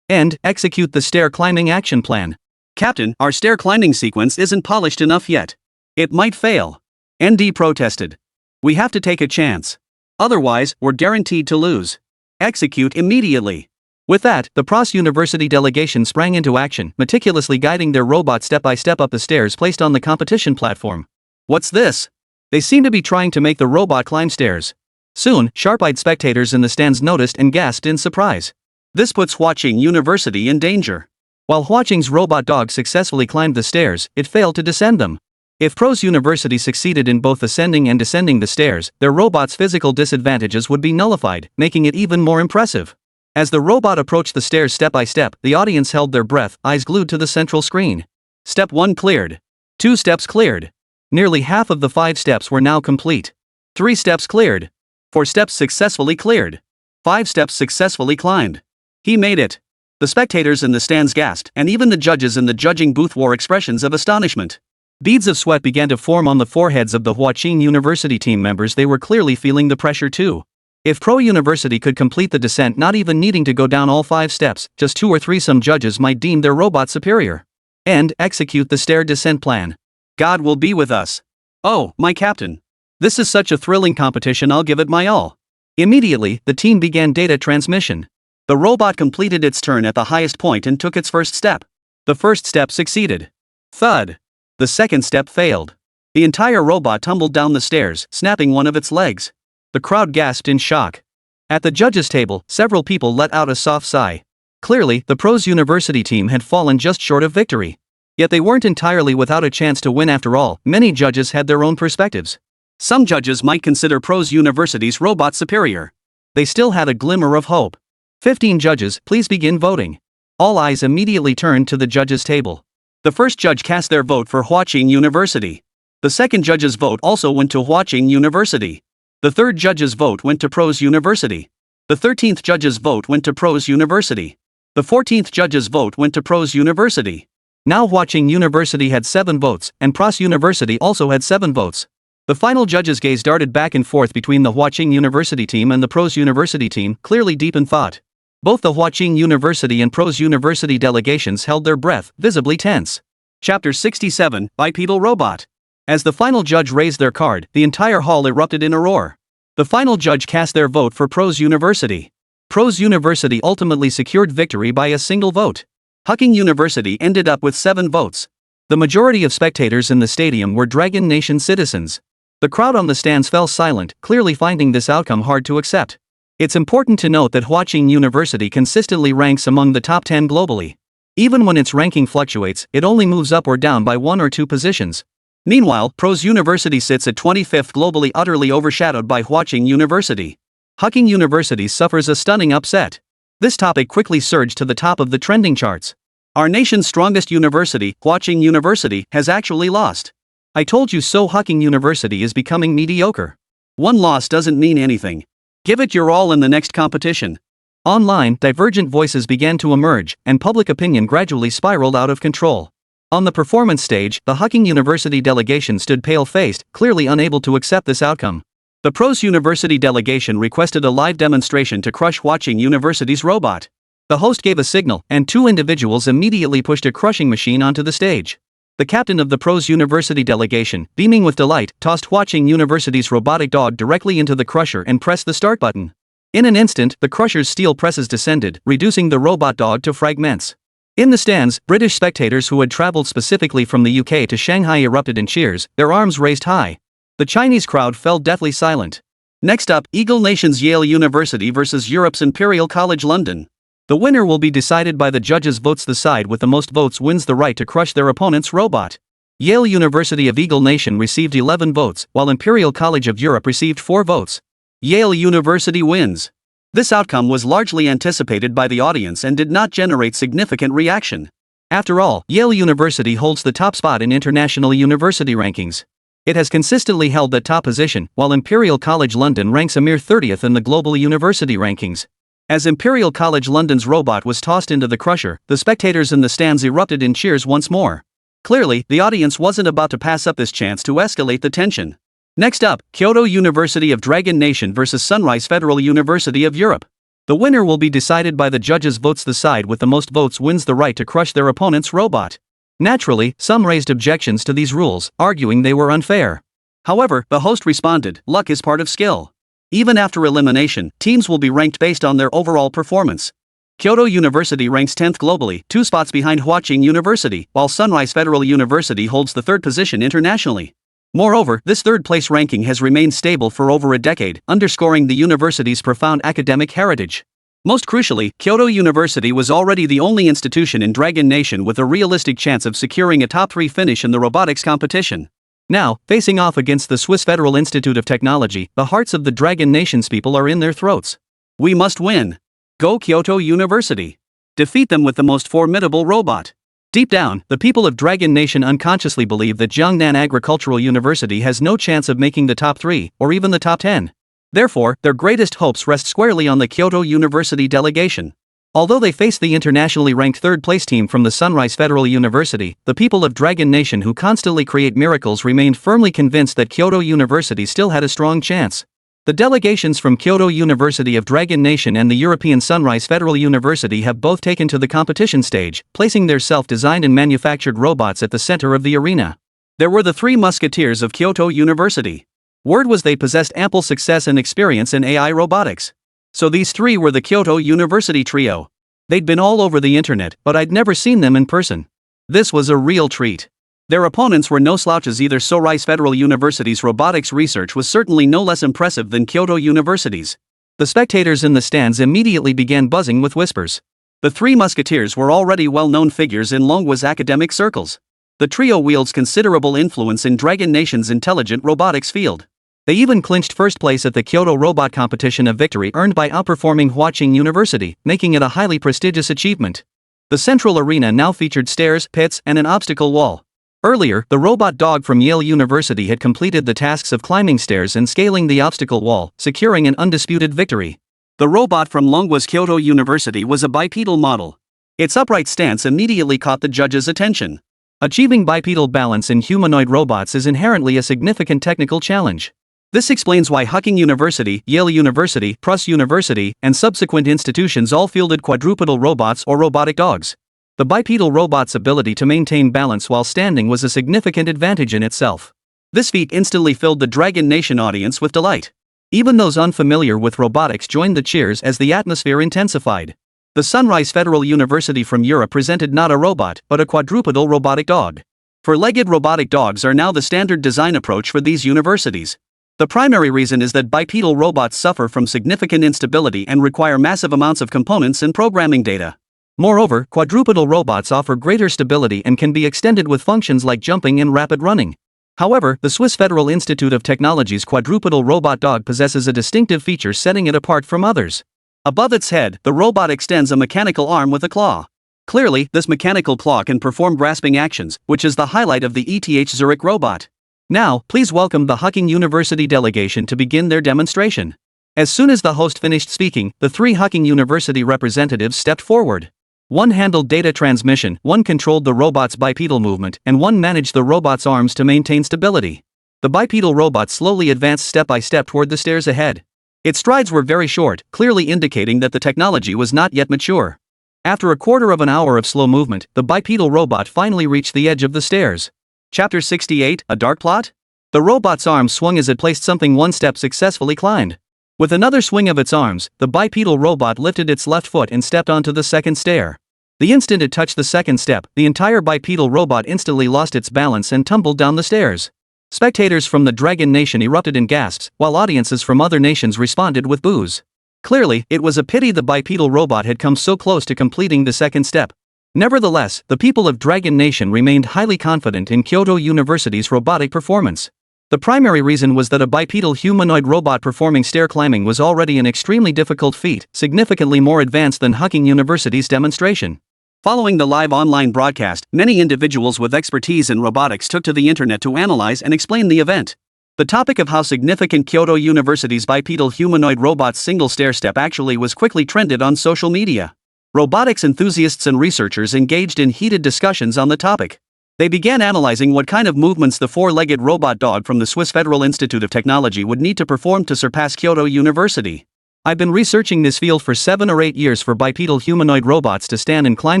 "And execute the stair climbing action plan." "Captain, our stair climbing sequence isn't polished enough yet. It might fail." ND protested. "We have to take a chance. Otherwise, we're guaranteed to lose. Execute immediately." With that, the Pros University delegation sprang into action, meticulously guiding their robot step by step up the stairs placed on the competition platform. "What's this?" They seemed to be trying to make the robot climb stairs. Soon, sharp-eyed spectators in the stands noticed and gasped in surprise. "This puts Watching University in danger." While Watching's robot dog successfully climbed the stairs, it failed to descend them. If Pros University succeeded in both ascending and descending the stairs, their robot's physical disadvantages would be nullified, making it even more impressive. As the robot approached the stairs step by step, the audience held their breath, eyes glued to the central screen. Step 1 cleared. 2 steps cleared. Nearly half of the 5 steps were now complete. 3 steps cleared. 4 steps successfully cleared. 5 steps successfully climbed. He made it. The spectators in the stands gasped, and even the judges in the judging booth wore expressions of astonishment. Beads of sweat began to form on the foreheads of the Huaqing University team members. They were clearly feeling the pressure too. If Pro University could complete the descent not even needing to go down all 5 steps, just 2 or 3 some judges might deem their robot superior. And execute the stair descent plan. God will be with us. Oh, my captain. This is such a thrilling competition, I'll give it my all. Immediately, the team began data transmission. The robot completed its turn at the highest point and took its first step. The first step succeeded. Thud. The second step failed. The entire robot tumbled down the stairs, snapping one of its legs. The crowd gasped in shock. At the judges' table, several people let out a soft sigh. Clearly, the Pros University team had fallen just short of victory. Yet they weren't entirely without a chance to win after all. Many judges had their own perspectives. Some judges might consider Pros University's robot superior. They still had a glimmer of hope. 15 judges, please begin voting. All eyes immediately turned to the judges' table. The first judge cast their vote for Huaqing University. The second judge's vote also went to Huaqing University. The third judge's vote went to Pros University. The 13th judge's vote went to Pros University. The 14th judge's vote went to Pros University. Now Huaqing University had 7 votes, and Pros University also had 7 votes. The final judge's gaze darted back and forth between the Huaqing University team and the Pros University team, clearly deep in thought. Both the Huaqing University and Pros University delegations held their breath, visibly tense. Chapter 67, Bipedal Robot. As the final judge raised their card, the entire hall erupted in a roar. The final judge cast their vote for Pros University. Pros University ultimately secured victory by a single vote. Huaqing University ended up with 7 votes. The majority of spectators in the stadium were Dragon Nation citizens. The crowd on the stands fell silent, clearly finding this outcome hard to accept. It's important to note that Huaqing University consistently ranks among the top 10 globally. Even when its ranking fluctuates, it only moves up or down by 1 or 2 positions. Meanwhile, Pros University sits at 25th globally, utterly overshadowed by Huaqing University. Huaqing University suffers a stunning upset. This topic quickly surged to the top of the trending charts. Our nation's strongest university, Huaqing University, has actually lost. I told you so. Huaqing University is becoming mediocre. One loss doesn't mean anything. Give it your all in the next competition. Online, divergent voices began to emerge, and public opinion gradually spiraled out of control. On the performance stage, the Huaqing University delegation stood pale-faced, clearly unable to accept this outcome. The Pros University delegation requested a live demonstration to crush Huaqing University's robot. The host gave a signal, and 2 individuals immediately pushed a crushing machine onto the stage. The captain of the Pros University delegation, beaming with delight, tossed Huaqing University's robotic dog directly into the crusher and pressed the start button. In an instant, the crusher's steel presses descended, reducing the robot dog to fragments. In the stands, British spectators who had traveled specifically from the UK to Shanghai erupted in cheers, their arms raised high. The Chinese crowd fell deathly silent. Next up, Eagle Nation's Yale University versus Europe's Imperial College London. The winner will be decided by the judges' votes. The side with the most votes wins the right to crush their opponent's robot. Yale University of Eagle Nation received 11 votes, while Imperial College of Europe received 4 votes. Yale University wins. This outcome was largely anticipated by the audience and did not generate significant reaction. After all, Yale University holds the top spot in international university rankings. It has consistently held that top position, while Imperial College London ranks a mere 30th in the global university rankings. As Imperial College London's robot was tossed into the crusher, the spectators in the stands erupted in cheers once more. Clearly, the audience wasn't about to pass up this chance to escalate the tension. Next up, Kyoto University of Dragon Nation vs Sunrise Federal University of Europe. The winner will be decided by the judges' votes. The side with the most votes wins the right to crush their opponent's robot. Naturally, some raised objections to these rules, arguing they were unfair. However, the host responded, "Luck is part of skill. Even after elimination, teams will be ranked based on their overall performance." Kyoto University ranks 10th globally, 2 spots behind Huaqing University, while Sunrise Federal University holds the 3rd position internationally. Moreover, this third-place ranking has remained stable for over a decade, underscoring the university's profound academic heritage. Most crucially, Kyoto University was already the only institution in Dragon Nation with a realistic chance of securing a top 3 finish in the robotics competition. Now, facing off against the Swiss Federal Institute of Technology, the hearts of the Dragon Nation's people are in their throats. We must win. Go Kyoto University. Defeat them with the most formidable robot. Deep down, the people of Dragon Nation unconsciously believe that Jiangnan Agricultural University has no chance of making the top 3, or even the top 10. Therefore, their greatest hopes rest squarely on the Kyoto University delegation. Although they face the internationally ranked third-place team from the Sunrise Federal University, the people of Dragon Nation who constantly create miracles remained firmly convinced that Kyoto University still had a strong chance. The delegations from Kyoto University of Dragon Nation and the European Sunrise Federal University have both taken to the competition stage, placing their self-designed and manufactured robots at the center of the arena. There were the 3 musketeers of Kyoto University. Word was they possessed ample success and experience in AI robotics. So these 3 were the Kyoto University trio. They'd been all over the internet, but I'd never seen them in person. This was a real treat. Their opponents were no slouches either. Sunrise Federal University's robotics research was certainly no less impressive than Kyoto University's. The spectators in the stands immediately began buzzing with whispers. The 3 musketeers were already well-known figures in Manhwa's academic circles. The trio wields considerable influence in Dragon Nation's intelligent robotics field. They even clinched first place at the Kyoto Robot Competition, a victory earned by outperforming Huaqing University, making it a highly prestigious achievement. The central arena now featured stairs, pits, and an obstacle wall. Earlier, the robot dog from Yale University had completed the tasks of climbing stairs and scaling the obstacle wall, securing an undisputed victory. The robot from Manhwa's Kyoto University was a bipedal model. Its upright stance immediately caught the judges' attention. Achieving bipedal balance in humanoid robots is inherently a significant technical challenge. This explains why Huaqing University, Yale University, Prus University, and subsequent institutions all fielded quadrupedal robots or robotic dogs. The bipedal robot's ability to maintain balance while standing was a significant advantage in itself. This feat instantly filled the Dragon Nation audience with delight. Even those unfamiliar with robotics joined the cheers as the atmosphere intensified. The Sunrise Federal University from Europe presented not a robot, but a quadrupedal robotic dog. 4-legged robotic dogs are now the standard design approach for these universities. The primary reason is that bipedal robots suffer from significant instability and require massive amounts of components and programming data. Moreover, quadrupedal robots offer greater stability and can be extended with functions like jumping and rapid running. However, the Swiss Federal Institute of Technology's quadrupedal robot dog possesses a distinctive feature setting it apart from others. Above its head, the robot extends a mechanical arm with a claw. Clearly, this mechanical claw can perform grasping actions, which is the highlight of the ETH Zurich robot. Now, please welcome the Huaqing University delegation to begin their demonstration. As soon as the host finished speaking, the 3 Huaqing University representatives stepped forward. One handled data transmission, one controlled the robot's bipedal movement, and one managed the robot's arms to maintain stability. The bipedal robot slowly advanced step by step toward the stairs ahead. Its strides were very short, clearly indicating that the technology was not yet mature. After a quarter of an hour of slow movement, the bipedal robot finally reached the edge of the stairs. Chapter 68, A Dark Plot? The robot's arms swung as it placed something one step successfully climbed. With another swing of its arms, the bipedal robot lifted its left foot and stepped onto the second stair. The instant it touched the second step, the entire bipedal robot instantly lost its balance and tumbled down the stairs. Spectators from the Dragon Nation erupted in gasps, while audiences from other nations responded with boos. Clearly, it was a pity the bipedal robot had come so close to completing the second step. Nevertheless, the people of Dragon Nation remained highly confident in Kyoto University's robotic performance. The primary reason was that a bipedal humanoid robot performing stair climbing was already an extremely difficult feat, significantly more advanced than Huaqing University's demonstration. Following the live online broadcast, many individuals with expertise in robotics took to the internet to analyze and explain the event. The topic of how significant Kyoto University's bipedal humanoid robot's single stair step actually was quickly trended on social media. Robotics enthusiasts and researchers engaged in heated discussions on the topic. They began analyzing what kind of movements the four-legged robot dog from the Swiss Federal Institute of Technology would need to perform to surpass Kyoto University. I've been researching this field for 7 or 8 years. For bipedal humanoid robots to stand and climb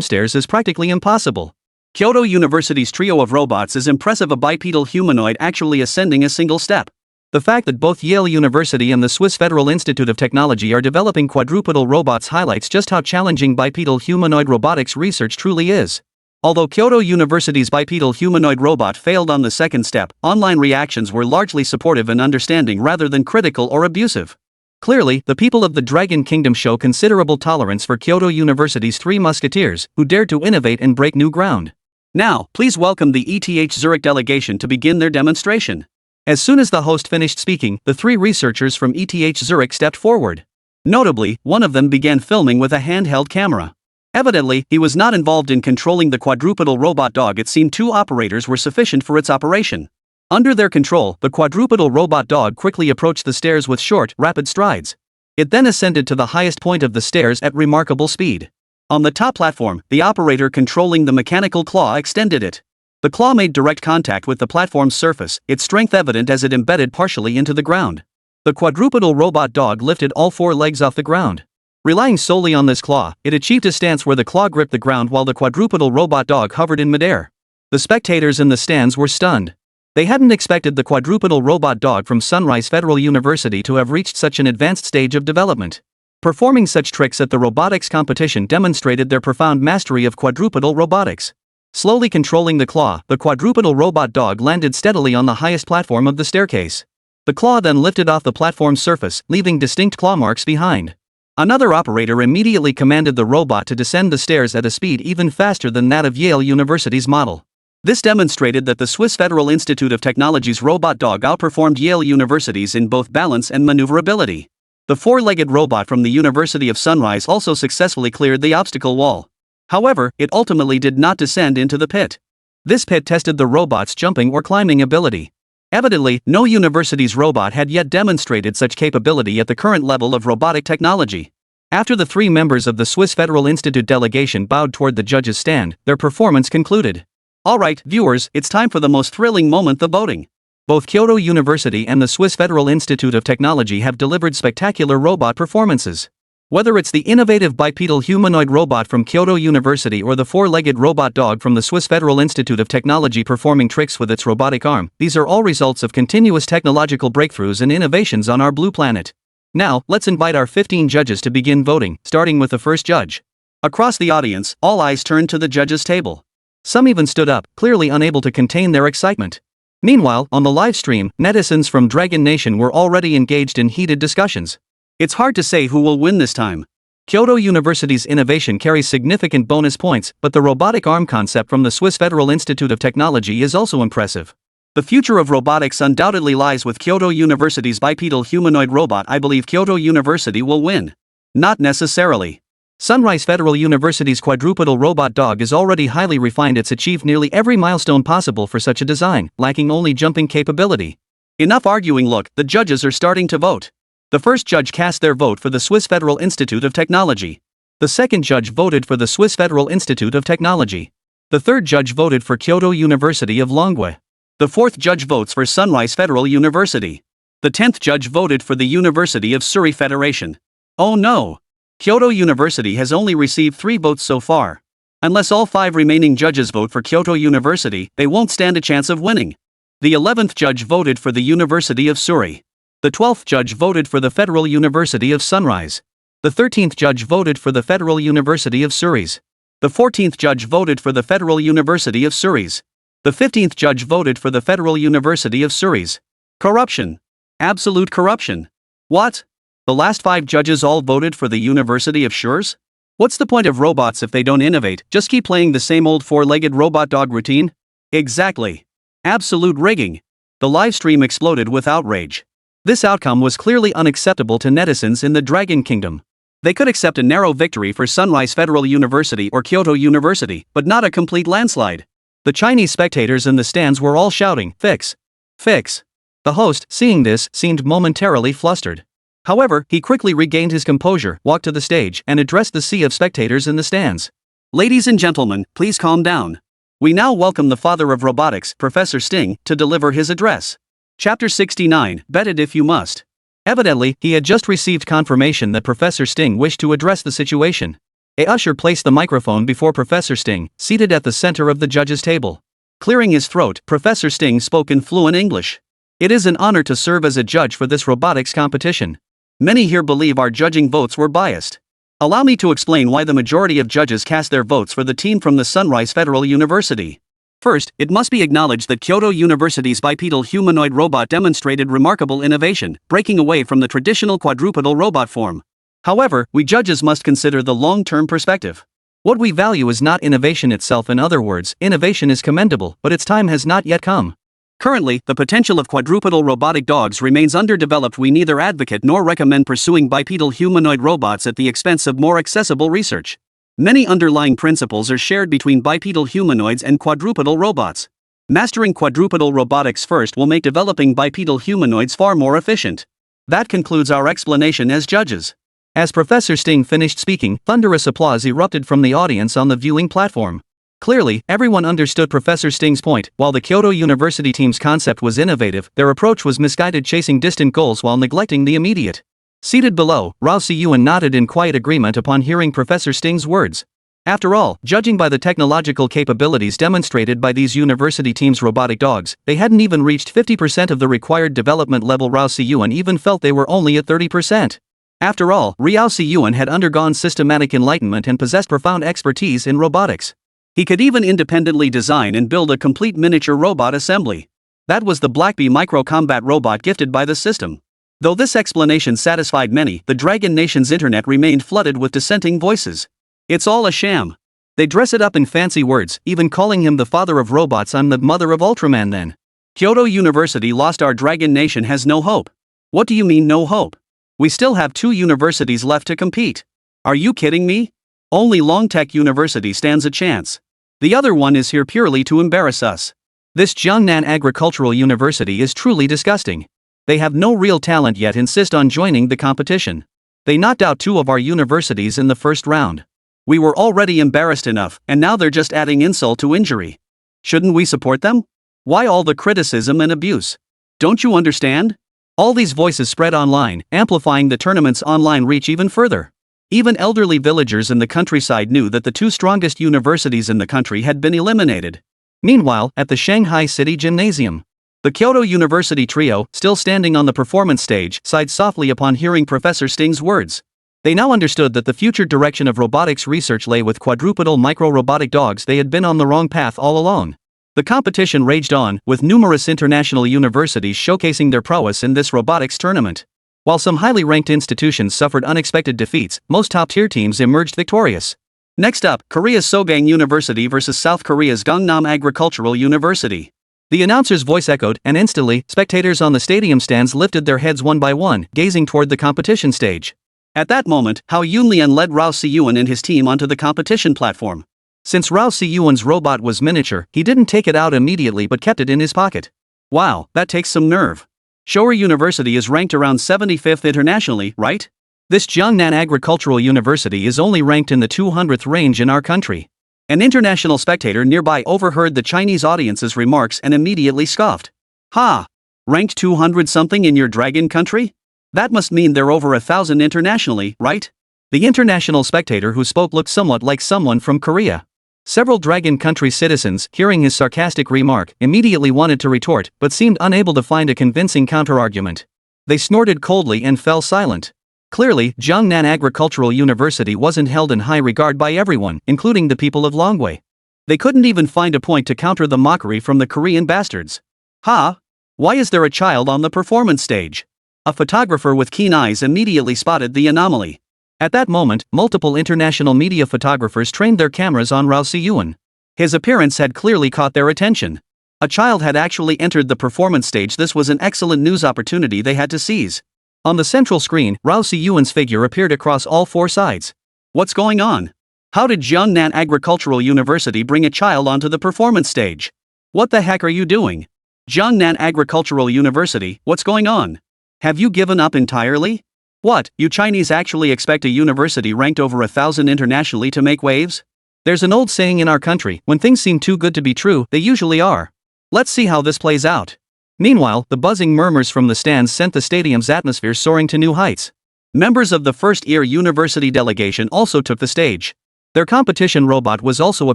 stairs is practically impossible. Kyoto University's trio of robots is impressive. A bipedal humanoid actually ascending a single step. The fact that both Yale University and the Swiss Federal Institute of Technology are developing quadrupedal robots highlights just how challenging bipedal humanoid robotics research truly is. Although Kyoto University's bipedal humanoid robot failed on the second step, online reactions were largely supportive and understanding rather than critical or abusive. Clearly, the people of the Dragon Kingdom show considerable tolerance for Kyoto University's three musketeers, who dared to innovate and break new ground. Now, please welcome the ETH Zurich delegation to begin their demonstration. As soon as the host finished speaking, the three researchers from ETH Zurich stepped forward. Notably, one of them began filming with a handheld camera. Evidently, he was not involved in controlling the quadrupedal robot dog. It seemed 2 operators were sufficient for its operation. Under their control, the quadrupedal robot dog quickly approached the stairs with short, rapid strides. It then ascended to the highest point of the stairs at remarkable speed. On the top platform, the operator controlling the mechanical claw extended it. The claw made direct contact with the platform's surface, its strength evident as it embedded partially into the ground. The quadrupedal robot dog lifted all 4 legs off the ground. Relying solely on this claw, it achieved a stance where the claw gripped the ground while the quadrupedal robot dog hovered in midair. The spectators in the stands were stunned. They hadn't expected the quadrupedal robot dog from Sunrise Federal University to have reached such an advanced stage of development. Performing such tricks at the robotics competition demonstrated their profound mastery of quadrupedal robotics. Slowly controlling the claw, the quadrupedal robot dog landed steadily on the highest platform of the staircase. The claw then lifted off the platform's surface, leaving distinct claw marks behind. Another operator immediately commanded the robot to descend the stairs at a speed even faster than that of Yale University's model. This demonstrated that the Swiss Federal Institute of Technology's robot dog outperformed Yale University's in both balance and maneuverability. The 4-legged robot from the University of Sunrise also successfully cleared the obstacle wall. However, it ultimately did not descend into the pit. This pit tested the robot's jumping or climbing ability. Evidently, no university's robot had yet demonstrated such capability at the current level of robotic technology. After the 3 members of the Swiss Federal Institute delegation bowed toward the judges' stand, their performance concluded. Alright, viewers, it's time for the most thrilling moment, the voting. Both Kyoto University and the Swiss Federal Institute of Technology have delivered spectacular robot performances. Whether it's the innovative bipedal humanoid robot from Kyoto University or the 4-legged robot dog from the Swiss Federal Institute of Technology performing tricks with its robotic arm, these are all results of continuous technological breakthroughs and innovations on our blue planet. Now, let's invite our 15 judges to begin voting, starting with the first judge. Across the audience, all eyes turned to the judges' table. Some even stood up, clearly unable to contain their excitement. Meanwhile, on the live stream, netizens from Dragon Nation were already engaged in heated discussions. It's hard to say who will win this time. Kyoto University's innovation carries significant bonus points, but the robotic arm concept from the Swiss Federal Institute of Technology is also impressive. The future of robotics undoubtedly lies with Kyoto University's bipedal humanoid robot. I believe Kyoto University will win. Not necessarily. Sunrise Federal University's quadrupedal robot dog is already highly refined. It's achieved nearly every milestone possible for such a design, lacking only jumping capability. Enough arguing. Look, the judges are starting to vote. The first judge cast their vote for the Swiss Federal Institute of Technology. The second judge voted for the Swiss Federal Institute of Technology. The third judge voted for Kyoto University of Longwe. The fourth judge votes for Sunrise Federal University. The 10th judge voted for the University of Surrey Federation. Oh no! Kyoto University has only received 3 votes so far. Unless all 5 remaining judges vote for Kyoto University, they won't stand a chance of winning. The 11th judge voted for the University of Surrey. The 12th judge voted for the Federal University of Sunrise. The 13th judge voted for the Federal University of Surrey's. The 14th judge voted for the Federal University of Surrey's. The 15th judge voted for the Federal University of Surrey's. Corruption. Absolute corruption. What? The last 5 judges all voted for the University of Shures? What's the point of robots if they don't innovate, just keep playing the same old 4-legged robot dog routine? Exactly. Absolute rigging. The live stream exploded with outrage. This outcome was clearly unacceptable to netizens in the Dragon Kingdom. They could accept a narrow victory for Sunrise Federal University or Kyoto University, but not a complete landslide. The Chinese spectators in the stands were all shouting, "Fix! Fix!" The host, seeing this, seemed momentarily flustered. However, he quickly regained his composure, walked to the stage, and addressed the sea of spectators in the stands. Ladies and gentlemen, please calm down. We now welcome the father of robotics, Professor Sting, to deliver his address. Chapter 69, Bet It If You Must. Evidently, he had just received confirmation that Professor Sting wished to address the situation. A usher placed the microphone before Professor Sting, seated at the center of the judges' table. Clearing his throat, Professor Sting spoke in fluent English. It is an honor to serve as a judge for this robotics competition. Many here believe our judging votes were biased. Allow me to explain why the majority of judges cast their votes for the team from the Sunrise Federal University. First, it must be acknowledged that Kyoto University's bipedal humanoid robot demonstrated remarkable innovation, breaking away from the traditional quadrupedal robot form. However, we judges must consider the long-term perspective. What we value is not innovation itself. In other words, innovation is commendable, but its time has not yet come. Currently, the potential of quadrupedal robotic dogs remains underdeveloped. We neither advocate nor recommend pursuing bipedal humanoid robots at the expense of more accessible research. Many underlying principles are shared between bipedal humanoids and quadrupedal robots. Mastering quadrupedal robotics first will make developing bipedal humanoids far more efficient. That concludes our explanation as judges. As Professor Sting finished speaking, thunderous applause erupted from the audience on the viewing platform. Clearly, everyone understood Professor Sting's point. While the Kyoto University team's concept was innovative, their approach was misguided, chasing distant goals while neglecting the immediate. Seated below, Rao Si-yuan nodded in quiet agreement upon hearing Professor Sting's words. After all, judging by the technological capabilities demonstrated by these university teams' robotic dogs, they hadn't even reached 50% of the required development level. Rao Si-yuan even felt they were only at 30%. After all, Rao Si-yuan had undergone systematic enlightenment and possessed profound expertise in robotics. He could even independently design and build a complete miniature robot assembly. That was the Blackbee micro-combat robot gifted by the system. Though this explanation satisfied many, the Dragon Nation's internet remained flooded with dissenting voices. It's all a sham. They dress it up in fancy words, even calling him the father of robots. I'm the mother of Ultraman then. Kyoto University lost. Our Dragon Nation has no hope. What do you mean no hope? We still have 2 universities left to compete. Are you kidding me? Only Longtech University stands a chance. The other one is here purely to embarrass us. This Jiangnan Agricultural University is truly disgusting. They have no real talent yet insist on joining the competition. They knocked out 2 of our universities in the first round. We were already embarrassed enough, and now they're just adding insult to injury. Shouldn't we support them? Why all the criticism and abuse? Don't you understand? All these voices spread online, amplifying the tournament's online reach even further. Even elderly villagers in the countryside knew that the 2 strongest universities in the country had been eliminated. Meanwhile, at the Shanghai City Gymnasium, the Kyoto University trio, still standing on the performance stage, sighed softly upon hearing Professor Sting's words. They now understood that the future direction of robotics research lay with quadrupedal micro-robotic dogs. They had been on the wrong path all along. The competition raged on, with numerous international universities showcasing their prowess in this robotics tournament. While some highly ranked institutions suffered unexpected defeats, most top-tier teams emerged victorious. Next up, Korea's Sogang University versus South Korea's Gangnam Agricultural University. The announcer's voice echoed, and instantly, spectators on the stadium stands lifted their heads one by one, gazing toward the competition stage. At that moment, Hao Yunlian led Rao Si-yuan and his team onto the competition platform. Since Rao Si-yuan's robot was miniature, he didn't take it out immediately but kept it in his pocket. Wow, that takes some nerve. Showa University is ranked around 75th internationally, right? This Jiangnan Agricultural University is only ranked in the 200th range in our country. An international spectator nearby overheard the Chinese audience's remarks and immediately scoffed. Ha! Ranked 200-something in your dragon country? That must mean they're over 1,000 internationally, right? The international spectator who spoke looked somewhat like someone from Korea. Several Dragon Country citizens, hearing his sarcastic remark, immediately wanted to retort, but seemed unable to find a convincing counterargument. They snorted coldly and fell silent. Clearly, Jiangnan Agricultural University wasn't held in high regard by everyone, including the people of Longwei. They couldn't even find a point to counter the mockery from the Korean bastards. Ha! Why is there a child on the performance stage? A photographer with keen eyes immediately spotted the anomaly. At that moment, multiple international media photographers trained their cameras on Rao Si-yuan. His appearance had clearly caught their attention. A child had actually entered the performance stage. This was an excellent news opportunity they had to seize. On the central screen, Rao Si-yuan's figure appeared across all 4 sides. What's going on? How did Jiangnan Agricultural University bring a child onto the performance stage? What the heck are you doing? Jiangnan Agricultural University, what's going on? Have you given up entirely? What, you Chinese actually expect a university ranked over 1,000 internationally to make waves? There's an old saying in our country, when things seem too good to be true, they usually are. Let's see how this plays out. Meanwhile, the buzzing murmurs from the stands sent the stadium's atmosphere soaring to new heights. Members of the first-year university delegation also took the stage. Their competition robot was also a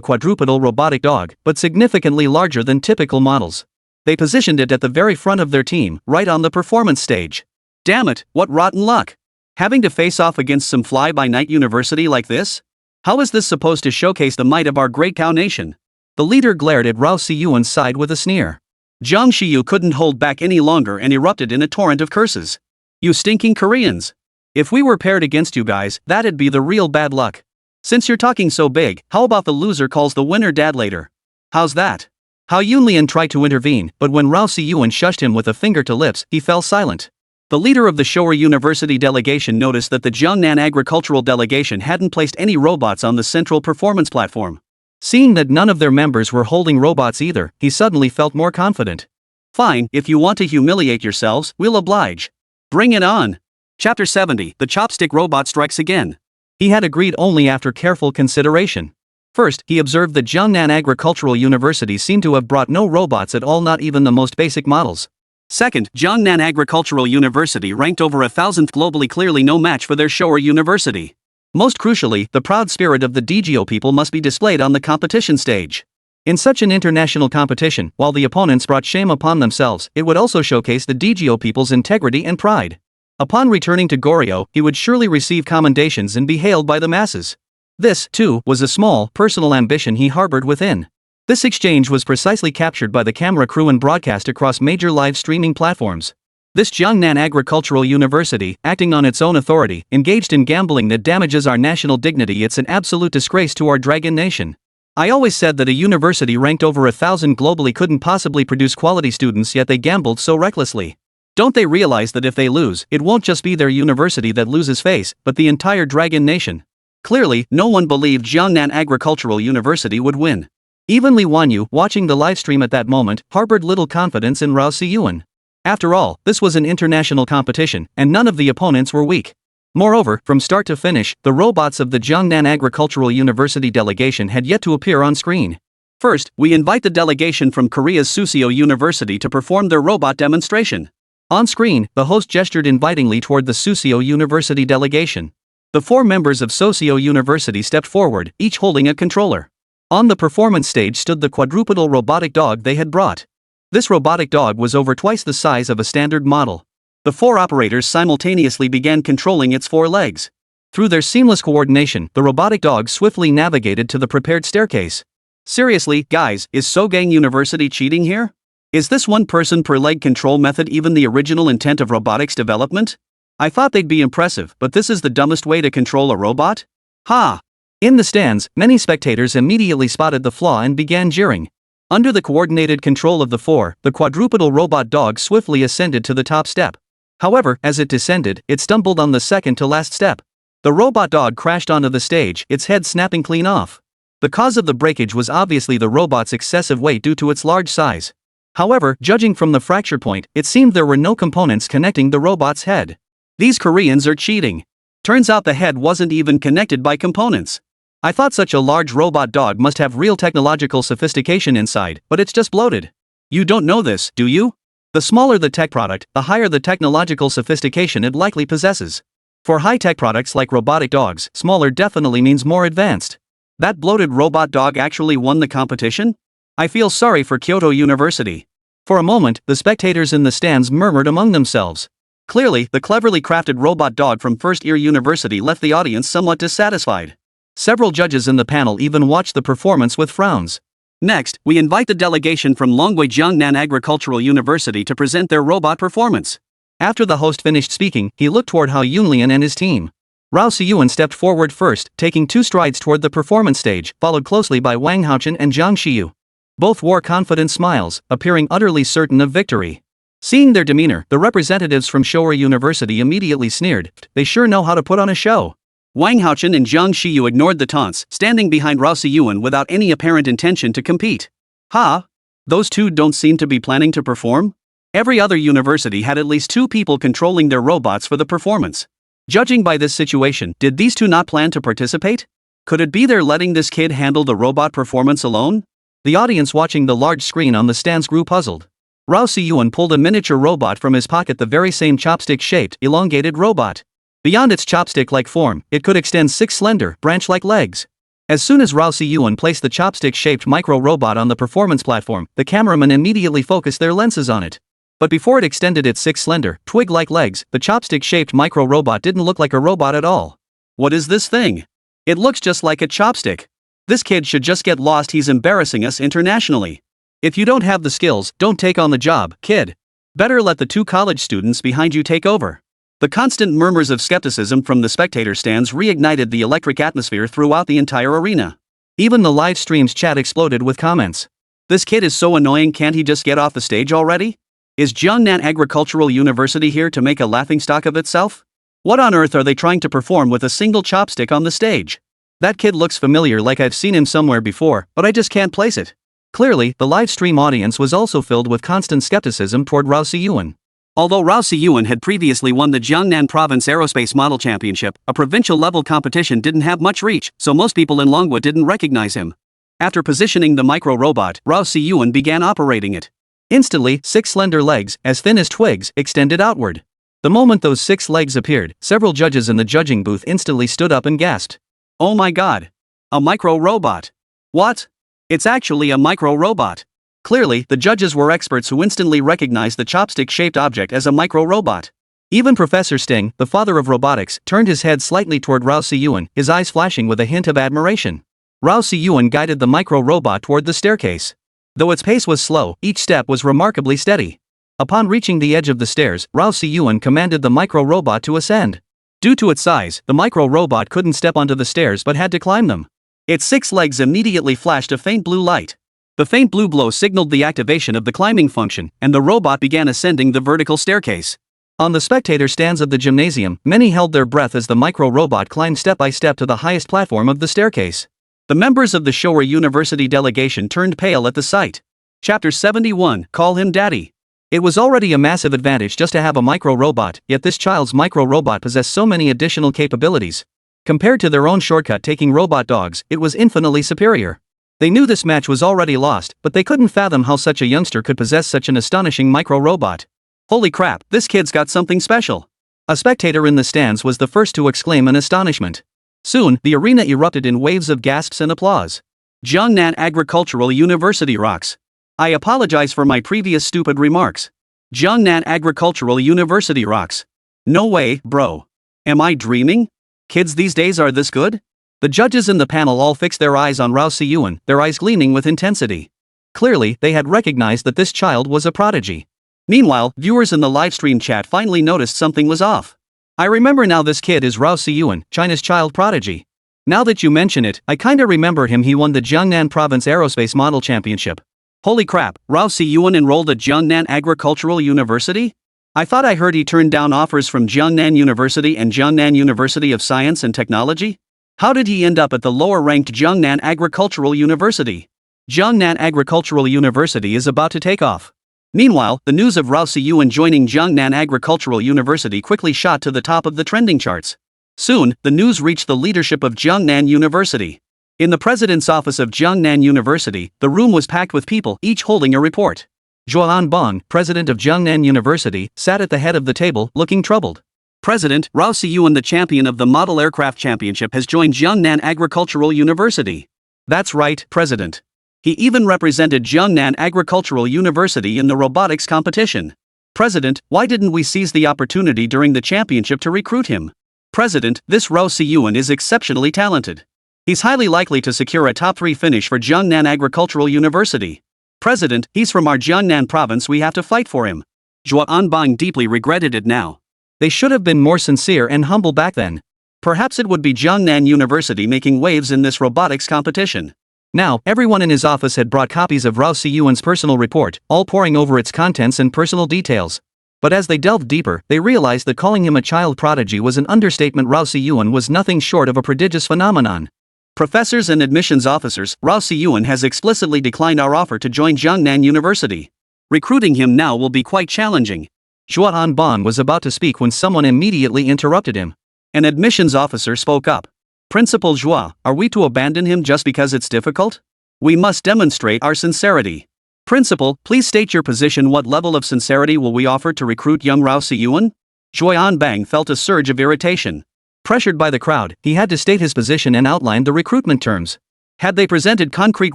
quadrupedal robotic dog, but significantly larger than typical models. They positioned it at the very front of their team, right on the performance stage. Damn it, what rotten luck! Having to face off against some fly-by-night university like this? How is this supposed to showcase the might of our great cow nation? The leader glared at Rao Si-yuan's side with a sneer. Jiang Shiyu couldn't hold back any longer and erupted in a torrent of curses. You stinking Koreans! If we were paired against you guys, that'd be the real bad luck. Since you're talking so big, how about the loser calls the winner dad later? How's that? Hao Yunlian tried to intervene, but when Rao Si-yuan shushed him with a finger to lips, he fell silent. The leader of the Showa University delegation noticed that the Jiangnan agricultural delegation hadn't placed any robots on the central performance platform. Seeing that none of their members were holding robots either, he suddenly felt more confident. Fine, if you want to humiliate yourselves, we'll oblige. Bring it on. Chapter 70, The Chopstick Robot Strikes Again. He had agreed only after careful consideration. First, he observed that Jiangnan Agricultural University seemed to have brought no robots at all, not even the most basic models. Second, Jiangnan Agricultural University ranked over 1,000th globally, clearly no match for their Showa University. Most crucially, the proud spirit of the DGO people must be displayed on the competition stage. In such an international competition, while the opponents brought shame upon themselves, it would also showcase the DGO people's integrity and pride. Upon returning to Goryeo, he would surely receive commendations and be hailed by the masses. This, too, was a small, personal ambition he harbored within. This exchange was precisely captured by the camera crew and broadcast across major live streaming platforms. This Jiangnan Agricultural University, acting on its own authority, engaged in gambling that damages our national dignity. It's an absolute disgrace to our dragon nation. I always said that a university ranked over 1,000 globally couldn't possibly produce quality students, yet they gambled so recklessly. Don't they realize that if they lose, it won't just be their university that loses face, but the entire dragon nation? Clearly, no one believed Jiangnan Agricultural University would win. Even Li Wanyu, watching the livestream at that moment, harbored little confidence in Rao Si-yuan. After all, this was an international competition, and none of the opponents were weak. Moreover, from start to finish, the robots of the Jiangnan Agricultural University delegation had yet to appear on screen. First, we invite the delegation from Korea's Suseo University to perform their robot demonstration. On screen, the host gestured invitingly toward the Suseo University delegation. The 4 members of Suseo University stepped forward, each holding a controller. On the performance stage stood the quadrupedal robotic dog they had brought. This robotic dog was over twice the size of a standard model. The 4 operators simultaneously began controlling its 4 legs. Through their seamless coordination, the robotic dog swiftly navigated to the prepared staircase. Seriously, guys, is Sogang University cheating here? Is this one person per leg control method even the original intent of robotics development? I thought they'd be impressive, but this is the dumbest way to control a robot? Ha! In the stands, many spectators immediately spotted the flaw and began jeering. Under the coordinated control of the 4, the quadrupedal robot dog swiftly ascended to the top step. However, as it descended, it stumbled on the second to last step. The robot dog crashed onto the stage, its head snapping clean off. The cause of the breakage was obviously the robot's excessive weight due to its large size. However, judging from the fracture point, it seemed there were no components connecting the robot's head. These Koreans are cheating. Turns out the head wasn't even connected by components. I thought such a large robot dog must have real technological sophistication inside, but it's just bloated. You don't know this, do you? The smaller the tech product, the higher the technological sophistication it likely possesses. For high-tech products like robotic dogs, smaller definitely means more advanced. That bloated robot dog actually won the competition? I feel sorry for Kyoto University. For a moment, the spectators in the stands murmured among themselves. Clearly, the cleverly crafted robot dog from first-year university left the audience somewhat dissatisfied. Several judges in the panel even watched the performance with frowns. Next, we invite the delegation from Longwei Jiangnan Agricultural University to present their robot performance. After the host finished speaking, he looked toward Hao Yunlian and his team. Rao Si-yuan stepped forward first, taking 2 strides toward the performance stage, followed closely by Wang Haochen and Jiang Shiyu. Both wore confident smiles, appearing utterly certain of victory. Seeing their demeanor, the representatives from Showa University immediately sneered. They sure know how to put on a show. Wang Haochen and Jiang Shiyu ignored the taunts, standing behind Rao Si-yuan without any apparent intention to compete. Ha! Those 2 don't seem to be planning to perform? Every other university had at least 2 people controlling their robots for the performance. Judging by this situation, did these 2 not plan to participate? Could it be they're letting this kid handle the robot performance alone? The audience watching the large screen on the stands grew puzzled. Rao Si-yuan pulled a miniature robot from his pocket, the very same chopstick-shaped, elongated robot. Beyond its chopstick-like form, it could extend 6 slender, branch-like legs. As soon as Rao Si-yuan placed the chopstick-shaped micro-robot on the performance platform, the cameramen immediately focused their lenses on it. But before it extended its 6 slender, twig-like legs, the chopstick-shaped micro-robot didn't look like a robot at all. What is this thing? It looks just like a chopstick. This kid should just get lost, he's embarrassing us internationally. If you don't have the skills, don't take on the job, kid. Better let the 2 college students behind you take over. The constant murmurs of skepticism from the spectator stands reignited the electric atmosphere throughout the entire arena. Even the live stream's chat exploded with comments. This kid is so annoying, can't he just get off the stage already? Is Jiangnan Agricultural University here to make a laughingstock of itself? What on earth are they trying to perform with a single chopstick on the stage? That kid looks familiar, like I've seen him somewhere before, but I just can't place it. Clearly, the live stream audience was also filled with constant skepticism toward Rao Si-yuan. Although Rao Si-yuan had previously won the Jiangnan Province Aerospace Model Championship, a provincial-level competition didn't have much reach, so most people in Longwood didn't recognize him. After positioning the micro-robot, Rao Si-yuan began operating it. Instantly, 6 slender legs, as thin as twigs, extended outward. The moment those 6 legs appeared, several judges in the judging booth instantly stood up and gasped. Oh my god! A micro-robot! What? It's actually a micro-robot! Clearly, the judges were experts who instantly recognized the chopstick-shaped object as a micro-robot. Even Professor Sting, the father of robotics, turned his head slightly toward Rao Si-yuan, his eyes flashing with a hint of admiration. Rao Si-yuan guided the micro-robot toward the staircase. Though its pace was slow, each step was remarkably steady. Upon reaching the edge of the stairs, Rao Si-yuan commanded the micro-robot to ascend. Due to its size, the micro-robot couldn't step onto the stairs but had to climb them. Its 6 legs immediately flashed a faint blue light. The faint blue glow signaled the activation of the climbing function, and the robot began ascending the vertical staircase. On the spectator stands of the gymnasium, many held their breath as the micro-robot climbed step by step to the highest platform of the staircase. The members of the Showa University delegation turned pale at the sight. Chapter 71, Call Him Daddy. It was already a massive advantage just to have a micro-robot, yet this child's micro-robot possessed so many additional capabilities. Compared to their own shortcut-taking robot dogs, it was infinitely superior. They knew this match was already lost, but they couldn't fathom how such a youngster could possess such an astonishing micro-robot. Holy crap, this kid's got something special! A spectator in the stands was the first to exclaim in astonishment. Soon, the arena erupted in waves of gasps and applause. Jiangnan Agricultural University rocks. I apologize for my previous stupid remarks. Jiangnan Agricultural University rocks. No way, bro. Am I dreaming? Kids these days are this good? The judges in the panel all fixed their eyes on Rao Si-yuan, their eyes gleaming with intensity. Clearly, they had recognized that this child was a prodigy. Meanwhile, viewers in the livestream chat finally noticed something was off. I remember now, this kid is Rao Si-yuan, China's child prodigy. Now that you mention it, I kinda remember him. He won the Jiangnan Province Aerospace Model Championship. Holy crap, Rao Si-yuan enrolled at Jiangnan Agricultural University? I thought I heard he turned down offers from Jiangnan University and Jiangnan University of Science and Technology? How did he end up at the lower-ranked Jiangnan Agricultural University? Jiangnan Agricultural University is about to take off. Meanwhile, the news of Rao Si-yuan joining Jiangnan Agricultural University quickly shot to the top of the trending charts. Soon, the news reached the leadership of Jiangnan University. In the president's office of Jiangnan University, the room was packed with people, each holding a report. Zhuan Bong, president of Jiangnan University, sat at the head of the table, looking troubled. President, Rao Si-yuan, the champion of the Model Aircraft Championship, has joined Jiangnan Agricultural University. That's right, President. He even represented Jiangnan Agricultural University in the robotics competition. President, why didn't we seize the opportunity during the championship to recruit him? President, this Rao Si-yuan is exceptionally talented. He's highly likely to secure a top 3 finish for Jiangnan Agricultural University. President, he's from our Jiangnan province, we have to fight for him. Zhuan Bang deeply regretted it now. They should have been more sincere and humble back then. Perhaps it would be Jiangnan University making waves in this robotics competition. Now, everyone in his office had brought copies of Rao Si-yuan's personal report, all poring over its contents and personal details. But as they delved deeper, they realized that calling him a child prodigy was an understatement. Rao Si-yuan was nothing short of a prodigious phenomenon. Professors and admissions officers, Rao Si-yuan has explicitly declined our offer to join Jiangnan University. Recruiting him now will be quite challenging. Zhuan Ban was about to speak when someone immediately interrupted him. An admissions officer spoke up. Principal Joie, are we to abandon him just because it's difficult? We must demonstrate our sincerity. Principal, please state your position. What level of sincerity will we offer to recruit young Rao Si-yuan? Joyan Bang felt a surge of irritation. Pressured by the crowd, he had to state his position and outline the recruitment terms. Had they presented concrete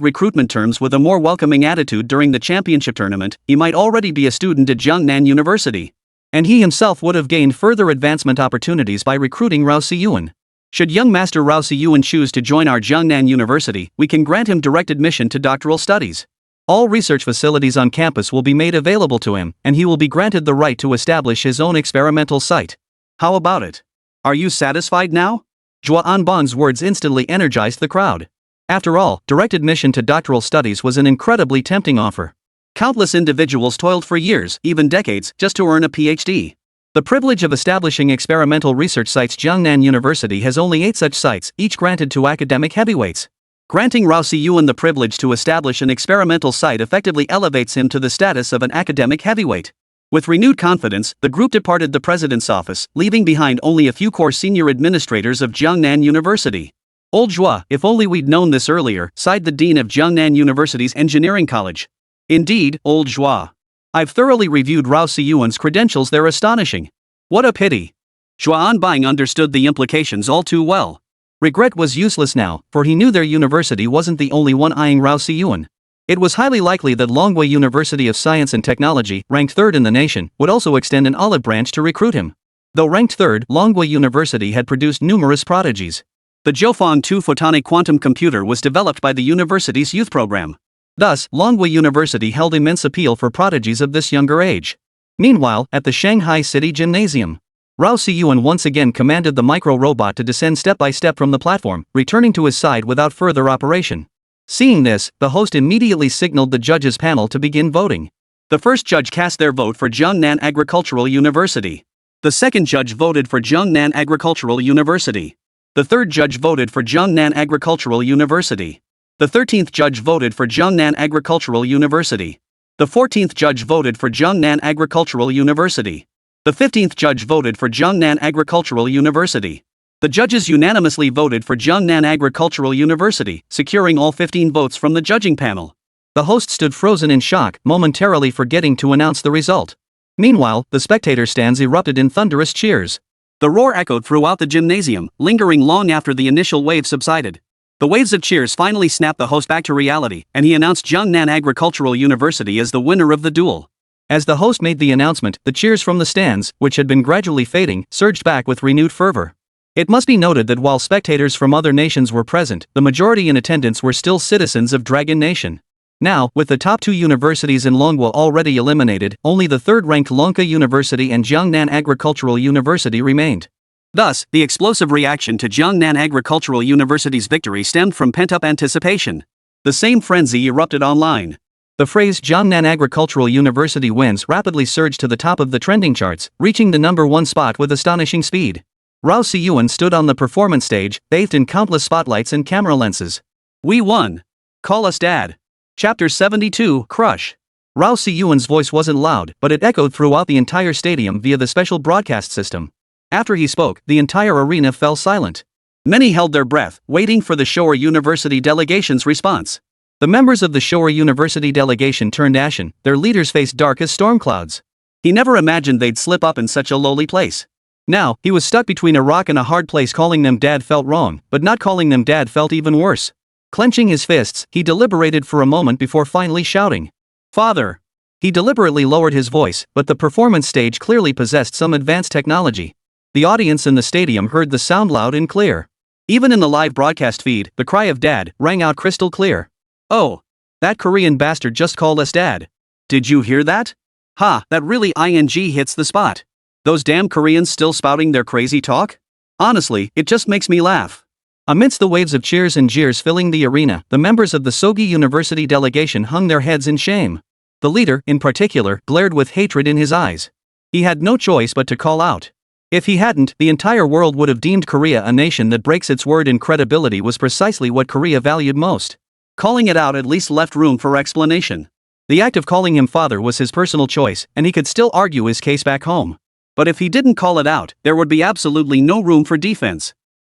recruitment terms with a more welcoming attitude during the championship tournament, he might already be a student at Jiangnan University. And he himself would have gained further advancement opportunities by recruiting Rao Si-yuan. Should young Master Rao Si-yuan choose to join our Jiangnan University, we can grant him direct admission to doctoral studies. All research facilities on campus will be made available to him, and he will be granted the right to establish his own experimental site. How about it? Are you satisfied now? Zhua Anbang's words instantly energized the crowd. After all, direct admission to doctoral studies was an incredibly tempting offer. Countless individuals toiled for years, even decades, just to earn a PhD. The privilege of establishing experimental research sites. Jiangnan University has only 8 such sites, each granted to academic heavyweights. Granting Rao Si-yuan the privilege to establish an experimental site effectively elevates him to the status of an academic heavyweight. With renewed confidence, the group departed the president's office, leaving behind only a few core senior administrators of Jiangnan University. Old Zhua, if only we'd known this earlier, sighed the dean of Jiangnan University's engineering college. Indeed, old Zhua. I've thoroughly reviewed Rao Si-yuan's credentials, they're astonishing. What a pity. Zhua Anbang understood the implications all too well. Regret was useless now, for he knew their university wasn't the only one eyeing Rao Si-yuan. It was highly likely that Longwei University of Science and Technology, ranked 3rd in the nation, would also extend an olive branch to recruit him. Though ranked 3rd, Longwei University had produced numerous prodigies. The Jiufang 2 photonic quantum computer was developed by the university's youth program. Thus, Longwei University held immense appeal for prodigies of this younger age. Meanwhile, at the Shanghai City Gymnasium, Rao Si-yuan once again commanded the micro-robot to descend step by step from the platform, returning to his side without further operation. Seeing this, the host immediately signaled the judges' panel to begin voting. The first judge cast their vote for Jiangnan Agricultural University. The second judge voted for Jiangnan Agricultural University. The third judge voted for Jiangnan Agricultural University. The 13th judge voted for Jiangnan Agricultural University. The 14th judge voted for Jiangnan Agricultural University. The 15th judge voted for Jiangnan Agricultural University. The judges unanimously voted for Jiangnan Agricultural University, securing all 15 votes from the judging panel. The host stood frozen in shock, momentarily forgetting to announce the result. Meanwhile, the spectator stands erupted in thunderous cheers. The roar echoed throughout the gymnasium, lingering long after the initial wave subsided. The waves of cheers finally snapped the host back to reality, and he announced Jiangnan Agricultural University as the winner of the duel. As the host made the announcement, the cheers from the stands, which had been gradually fading, surged back with renewed fervor. It must be noted that while spectators from other nations were present, the majority in attendance were still citizens of Dragon Nation. Now, with the top 2 universities in Longwa already eliminated, only the 3rd-ranked Lonka University and Jiangnan Agricultural University remained. Thus, the explosive reaction to Jiangnan Agricultural University's victory stemmed from pent-up anticipation. The same frenzy erupted online. The phrase Jiangnan Agricultural University wins rapidly surged to the top of the trending charts, reaching the #1 spot with astonishing speed. Rao Si-yuan stood on the performance stage, bathed in countless spotlights and camera lenses. We won. Call us Dad. Chapter 72, Crush. Rao Si-yuan's voice wasn't loud, but it echoed throughout the entire stadium via the special broadcast system. After he spoke, the entire arena fell silent. Many held their breath, waiting for the Showa University delegation's response. The members of the Showa University delegation turned ashen, their leaders faced dark as storm clouds. He never imagined they'd slip up in such a lowly place. Now, he was stuck between a rock and a hard place. Calling them Dad felt wrong, but not calling them Dad felt even worse. Clenching his fists, he deliberated for a moment before finally shouting, "Father!" He deliberately lowered his voice, but the performance stage clearly possessed some advanced technology. The audience in the stadium heard the sound loud and clear. Even in the live broadcast feed, the cry of Dad rang out crystal clear. Oh, that Korean bastard just called us Dad. Did you hear that? Ha, that really hits the spot. Those damn Koreans still spouting their crazy talk? Honestly, it just makes me laugh. Amidst the waves of cheers and jeers filling the arena, the members of the Sogi University delegation hung their heads in shame. The leader, in particular, glared with hatred in his eyes. He had no choice but to call out. If he hadn't, the entire world would have deemed Korea a nation that breaks its word, and credibility was precisely what Korea valued most. Calling it out at least left room for explanation. The act of calling him father was his personal choice, and he could still argue his case back home. But if he didn't call it out, there would be absolutely no room for defense.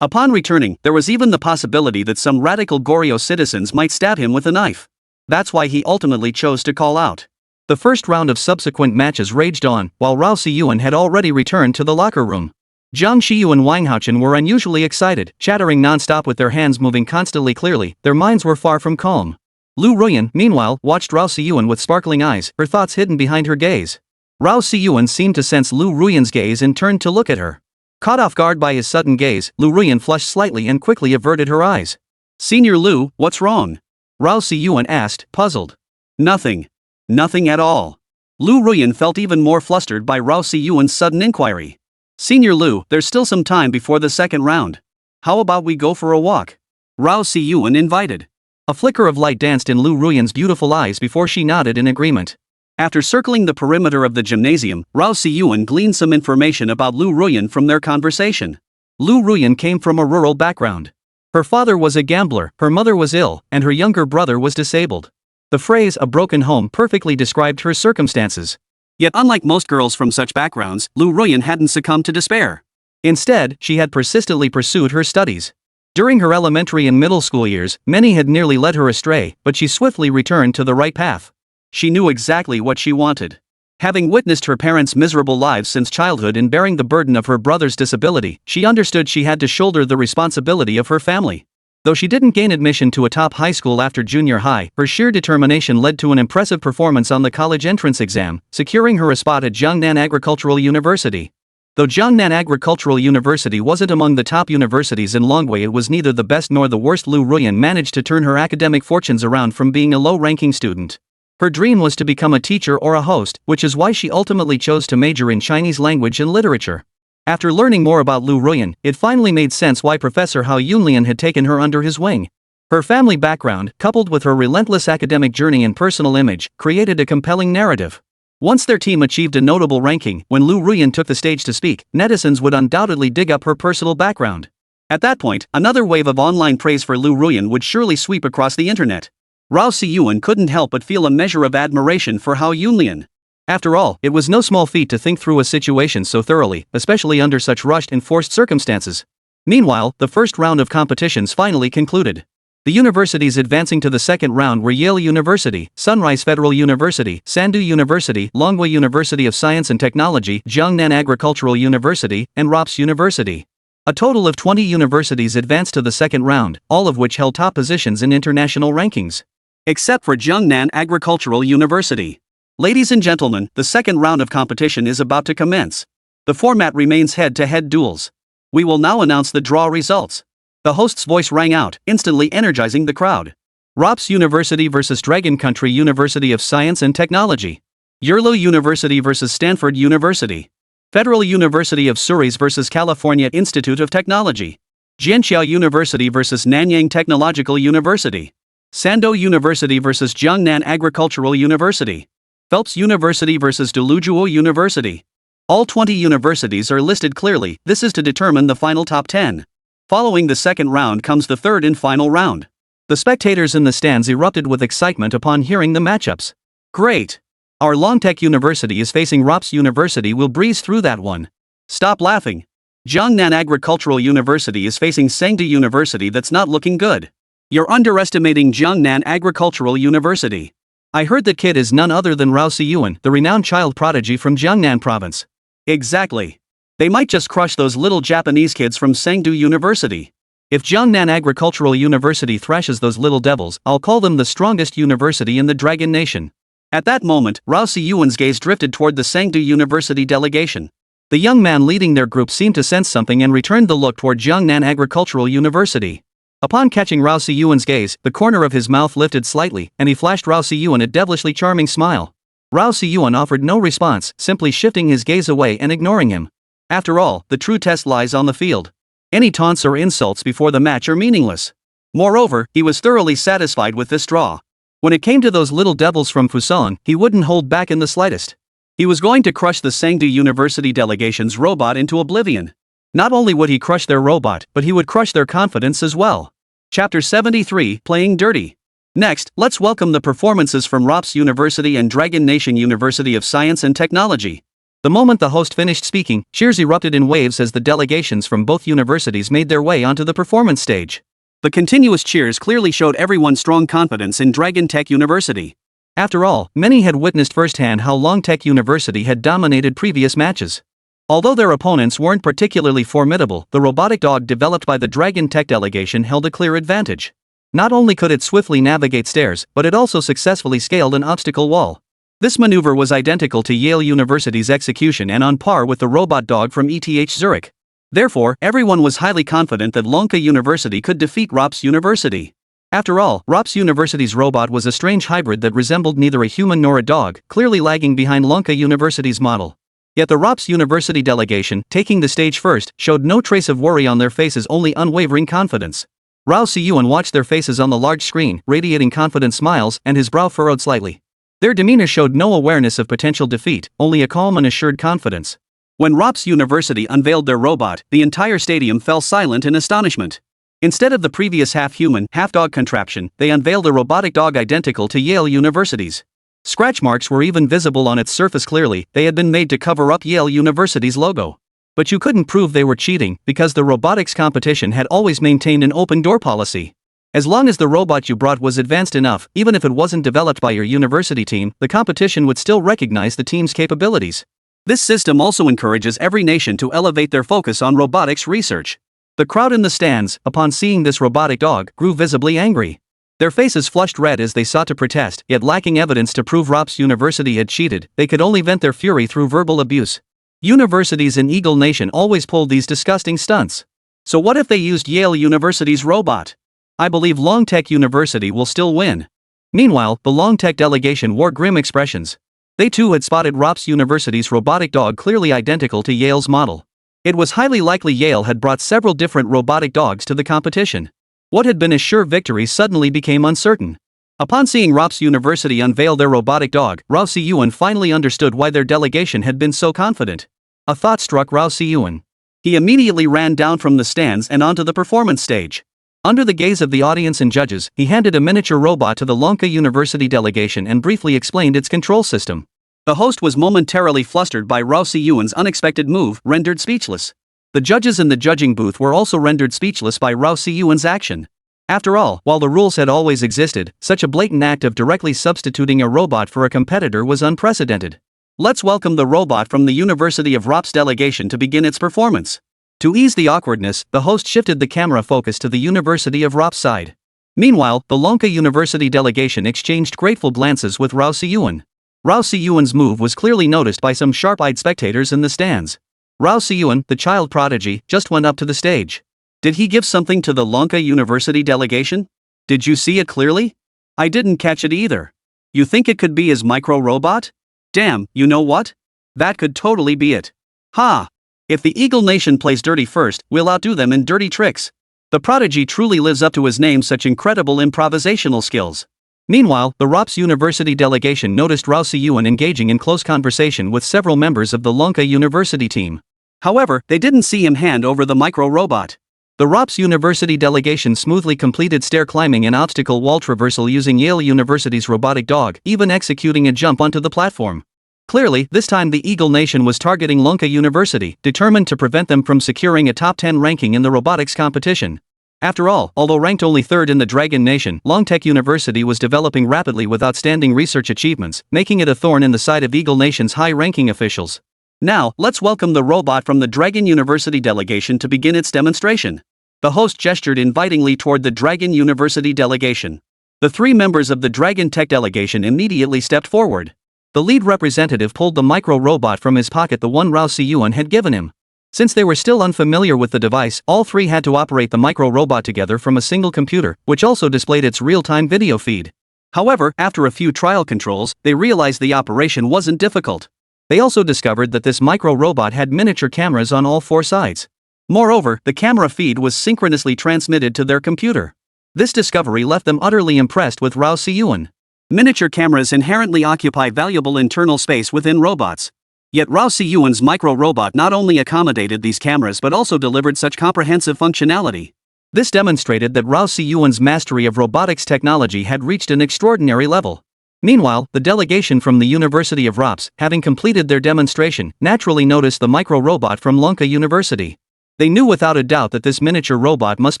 Upon returning, there was even the possibility that some radical Goryeo citizens might stab him with a knife. That's why he ultimately chose to call out. The first round of subsequent matches raged on, while Rao Siyuan had already returned to the locker room. Zhang Xiyu and Wang Haochen were unusually excited, chattering non-stop with their hands moving constantly. Clearly, their minds were far from calm. Lu Ruyan, meanwhile, watched Rao Siyuan with sparkling eyes, her thoughts hidden behind her gaze. Rao Siyuan seemed to sense Lu Ruyan's gaze and turned to look at her. Caught off guard by his sudden gaze, Lu Ruyan flushed slightly and quickly averted her eyes. "Senior Lu, what's wrong?" Rao Siyuan asked, puzzled. "Nothing. Nothing at all." Lu Ruyan felt even more flustered by Rao Siyuan's sudden inquiry. "Senior Lu, there's still some time before the second round. How about we go for a walk?" Rao Siyuan invited. A flicker of light danced in Lu Ruyan's beautiful eyes before she nodded in agreement. After circling the perimeter of the gymnasium, Rao Siyuan gleaned some information about Lu Ruyan from their conversation. Lu Ruyan came from a rural background. Her father was a gambler, her mother was ill, and her younger brother was disabled. The phrase "a broken home" perfectly described her circumstances. Yet unlike most girls from such backgrounds, Lu Ruyan hadn't succumbed to despair. Instead, she had persistently pursued her studies. During her elementary and middle school years, many had nearly led her astray, but she swiftly returned to the right path. She knew exactly what she wanted. Having witnessed her parents' miserable lives since childhood and bearing the burden of her brother's disability, she understood she had to shoulder the responsibility of her family. Though she didn't gain admission to a top high school after junior high, her sheer determination led to an impressive performance on the college entrance exam, securing her a spot at Jiangnan Agricultural University. Though Jiangnan Agricultural University wasn't among the top universities in Longwei, it was neither the best nor the worst. Lu Ruyan managed to turn her academic fortunes around from being a low-ranking student. Her dream was to become a teacher or a host, which is why she ultimately chose to major in Chinese language and literature. After learning more about Lu Ruyan, it finally made sense why Professor Hao Yunlian had taken her under his wing. Her family background, coupled with her relentless academic journey and personal image, created a compelling narrative. Once their team achieved a notable ranking, when Lu Ruyan took the stage to speak, netizens would undoubtedly dig up her personal background. At that point, another wave of online praise for Lu Ruyan would surely sweep across the internet. Rao Siyuan couldn't help but feel a measure of admiration for Hao Yunlian. After all, it was no small feat to think through a situation so thoroughly, especially under such rushed and forced circumstances. Meanwhile, the first round of competitions finally concluded. The universities advancing to the second round were Yale University, Sunrise Federal University, Sandu University, Longwei University of Science and Technology, Jiangnan Agricultural University, and ROPS University. A total of 20 universities advanced to the second round, all of which held top positions in international rankings. Except for Jiangnan Agricultural University. Ladies and gentlemen, the second round of competition is about to commence. The format remains head-to-head duels. We will now announce the draw results. The host's voice rang out, instantly energizing the crowd. ROPS University vs Dragon Country University of Science and Technology. Yerlo University vs Stanford University. Federal University of Surrey vs California Institute of Technology. Jianqiao University vs Nanyang Technological University. Sando University vs Jiangnan Agricultural University. Phelps University vs Delujuo University. All 20 universities are listed clearly. This is to determine the final top 10. Following the second round comes the third and final round. The spectators in the stands erupted with excitement upon hearing the matchups. Great! Our Longtech University is facing ROPS University. We'll breeze through that one. Stop laughing. Jiangnan Agricultural University is facing Sangdu University. That's not looking good. You're underestimating Jiangnan Agricultural University. I heard that kid is none other than Rao Siyuan, the renowned child prodigy from Jiangnan province. Exactly. They might just crush those little Japanese kids from Sangdu University. If Jiangnan Agricultural University thrashes those little devils, I'll call them the strongest university in the Dragon Nation. At that moment, Rao Siyuan's gaze drifted toward the Sangdu University delegation. The young man leading their group seemed to sense something and returned the look toward Jiangnan Agricultural University. Upon catching Rao Siyuan's gaze, the corner of his mouth lifted slightly, and he flashed Rao Siyuan a devilishly charming smile. Rao Siyuan offered no response, simply shifting his gaze away and ignoring him. After all, the true test lies on the field. Any taunts or insults before the match are meaningless. Moreover, he was thoroughly satisfied with this draw. When it came to those little devils from Fusan, he wouldn't hold back in the slightest. He was going to crush the Sangdu University delegation's robot into oblivion. Not only would he crush their robot, but he would crush their confidence as well. Chapter 73, Playing Dirty. Next, let's welcome the performances from ROPS University and Dragon Nation University of Science and Technology. The moment the host finished speaking, cheers erupted in waves as the delegations from both universities made their way onto the performance stage. The continuous cheers clearly showed everyone's strong confidence in Dragon Tech University. After all, many had witnessed firsthand how Long Tech University had dominated previous matches. Although their opponents weren't particularly formidable, the robotic dog developed by the Dragon Tech delegation held a clear advantage. Not only could it swiftly navigate stairs, but it also successfully scaled an obstacle wall. This maneuver was identical to Yale University's execution and on par with the robot dog from ETH Zurich. Therefore, everyone was highly confident that Lonka University could defeat ROPS University. After all, ROPS University's robot was a strange hybrid that resembled neither a human nor a dog, clearly lagging behind Lonka University's model. Yet the ROPS University delegation, taking the stage first, showed no trace of worry on their faces, only unwavering confidence. Rao Siyuan watched their faces on the large screen, radiating confident smiles, and his brow furrowed slightly. Their demeanor showed no awareness of potential defeat, only a calm and assured confidence. When ROPS University unveiled their robot, the entire stadium fell silent in astonishment. Instead of the previous half-human, half-dog contraption, they unveiled a robotic dog identical to Yale University's. Scratch marks were even visible on its surface clearly, they had been made to cover up Yale University's logo. But you couldn't prove they were cheating, because the robotics competition had always maintained an open-door policy. As long as the robot you brought was advanced enough, even if it wasn't developed by your university team, the competition would still recognize the team's capabilities. This system also encourages every nation to elevate their focus on robotics research. The crowd in the stands, upon seeing this robotic dog, grew visibly angry. Their faces flushed red as they sought to protest, yet lacking evidence to prove ROPS University had cheated, they could only vent their fury through verbal abuse. Universities in Eagle Nation always pulled these disgusting stunts. So what if they used Yale University's robot? I believe Long Tech University will still win. Meanwhile, the Long Tech delegation wore grim expressions. They too had spotted ROPS University's robotic dog clearly identical to Yale's model. It was highly likely Yale had brought several different robotic dogs to the competition. What had been a sure victory suddenly became uncertain. Upon seeing ROPS University unveil their robotic dog, Rao Siyuan finally understood why their delegation had been so confident. A thought struck Rao Siyuan. He immediately ran down from the stands and onto the performance stage. Under the gaze of the audience and judges, he handed a miniature robot to the Lonka University delegation and briefly explained its control system. The host was momentarily flustered by Rao Siyuan's unexpected move, rendered speechless. The judges in the judging booth were also rendered speechless by Rao Siyuan's action. After all, while the rules had always existed, such a blatant act of directly substituting a robot for a competitor was unprecedented. Let's welcome the robot from the University of ROPS delegation to begin its performance. To ease the awkwardness, the host shifted the camera focus to the University of ROPS side. Meanwhile, the Lonka University delegation exchanged grateful glances with Rao Siyuan. Rao Siyuan's move was clearly noticed by some sharp-eyed spectators in the stands. Rao Siyuan, the child prodigy, just went up to the stage. Did he give something to the Lonka University delegation? Did you see it clearly? I didn't catch it either. You think it could be his micro-robot? Damn, you know what? That could totally be it. Ha! If the Eagle Nation plays dirty first, we'll outdo them in dirty tricks. The prodigy truly lives up to his name, such incredible improvisational skills. Meanwhile, the ROPS University delegation noticed Rao Siyuan engaging in close conversation with several members of the Lonka University team. However, they didn't see him hand over the micro-robot. The ROPS University delegation smoothly completed stair climbing and obstacle wall traversal using Yale University's robotic dog, even executing a jump onto the platform. Clearly, this time the Eagle Nation was targeting Lonka University, determined to prevent them from securing a top 10 ranking in the robotics competition. After all, although ranked only third in the Dragon Nation, Long Tech University was developing rapidly with outstanding research achievements, making it a thorn in the side of Eagle Nation's high-ranking officials. Now, let's welcome the robot from the Dragon University delegation to begin its demonstration. The host gestured invitingly toward the Dragon University delegation. The three members of the Dragon Tech delegation immediately stepped forward. The lead representative pulled the micro-robot from his pocket, the one Rao Siyuan had given him. Since they were still unfamiliar with the device, all three had to operate the micro-robot together from a single computer, which also displayed its real-time video feed. However, after a few trial controls, they realized the operation wasn't difficult. They also discovered that this micro-robot had miniature cameras on all four sides. Moreover, the camera feed was synchronously transmitted to their computer. This discovery left them utterly impressed with Rao Siyuan. Miniature cameras inherently occupy valuable internal space within robots. Yet Rao Siyuan's micro-robot not only accommodated these cameras but also delivered such comprehensive functionality. This demonstrated that Rao Siyuan's mastery of robotics technology had reached an extraordinary level. Meanwhile, the delegation from the University of Rops, having completed their demonstration, naturally noticed the micro-robot from Lonka University. They knew without a doubt that this miniature robot must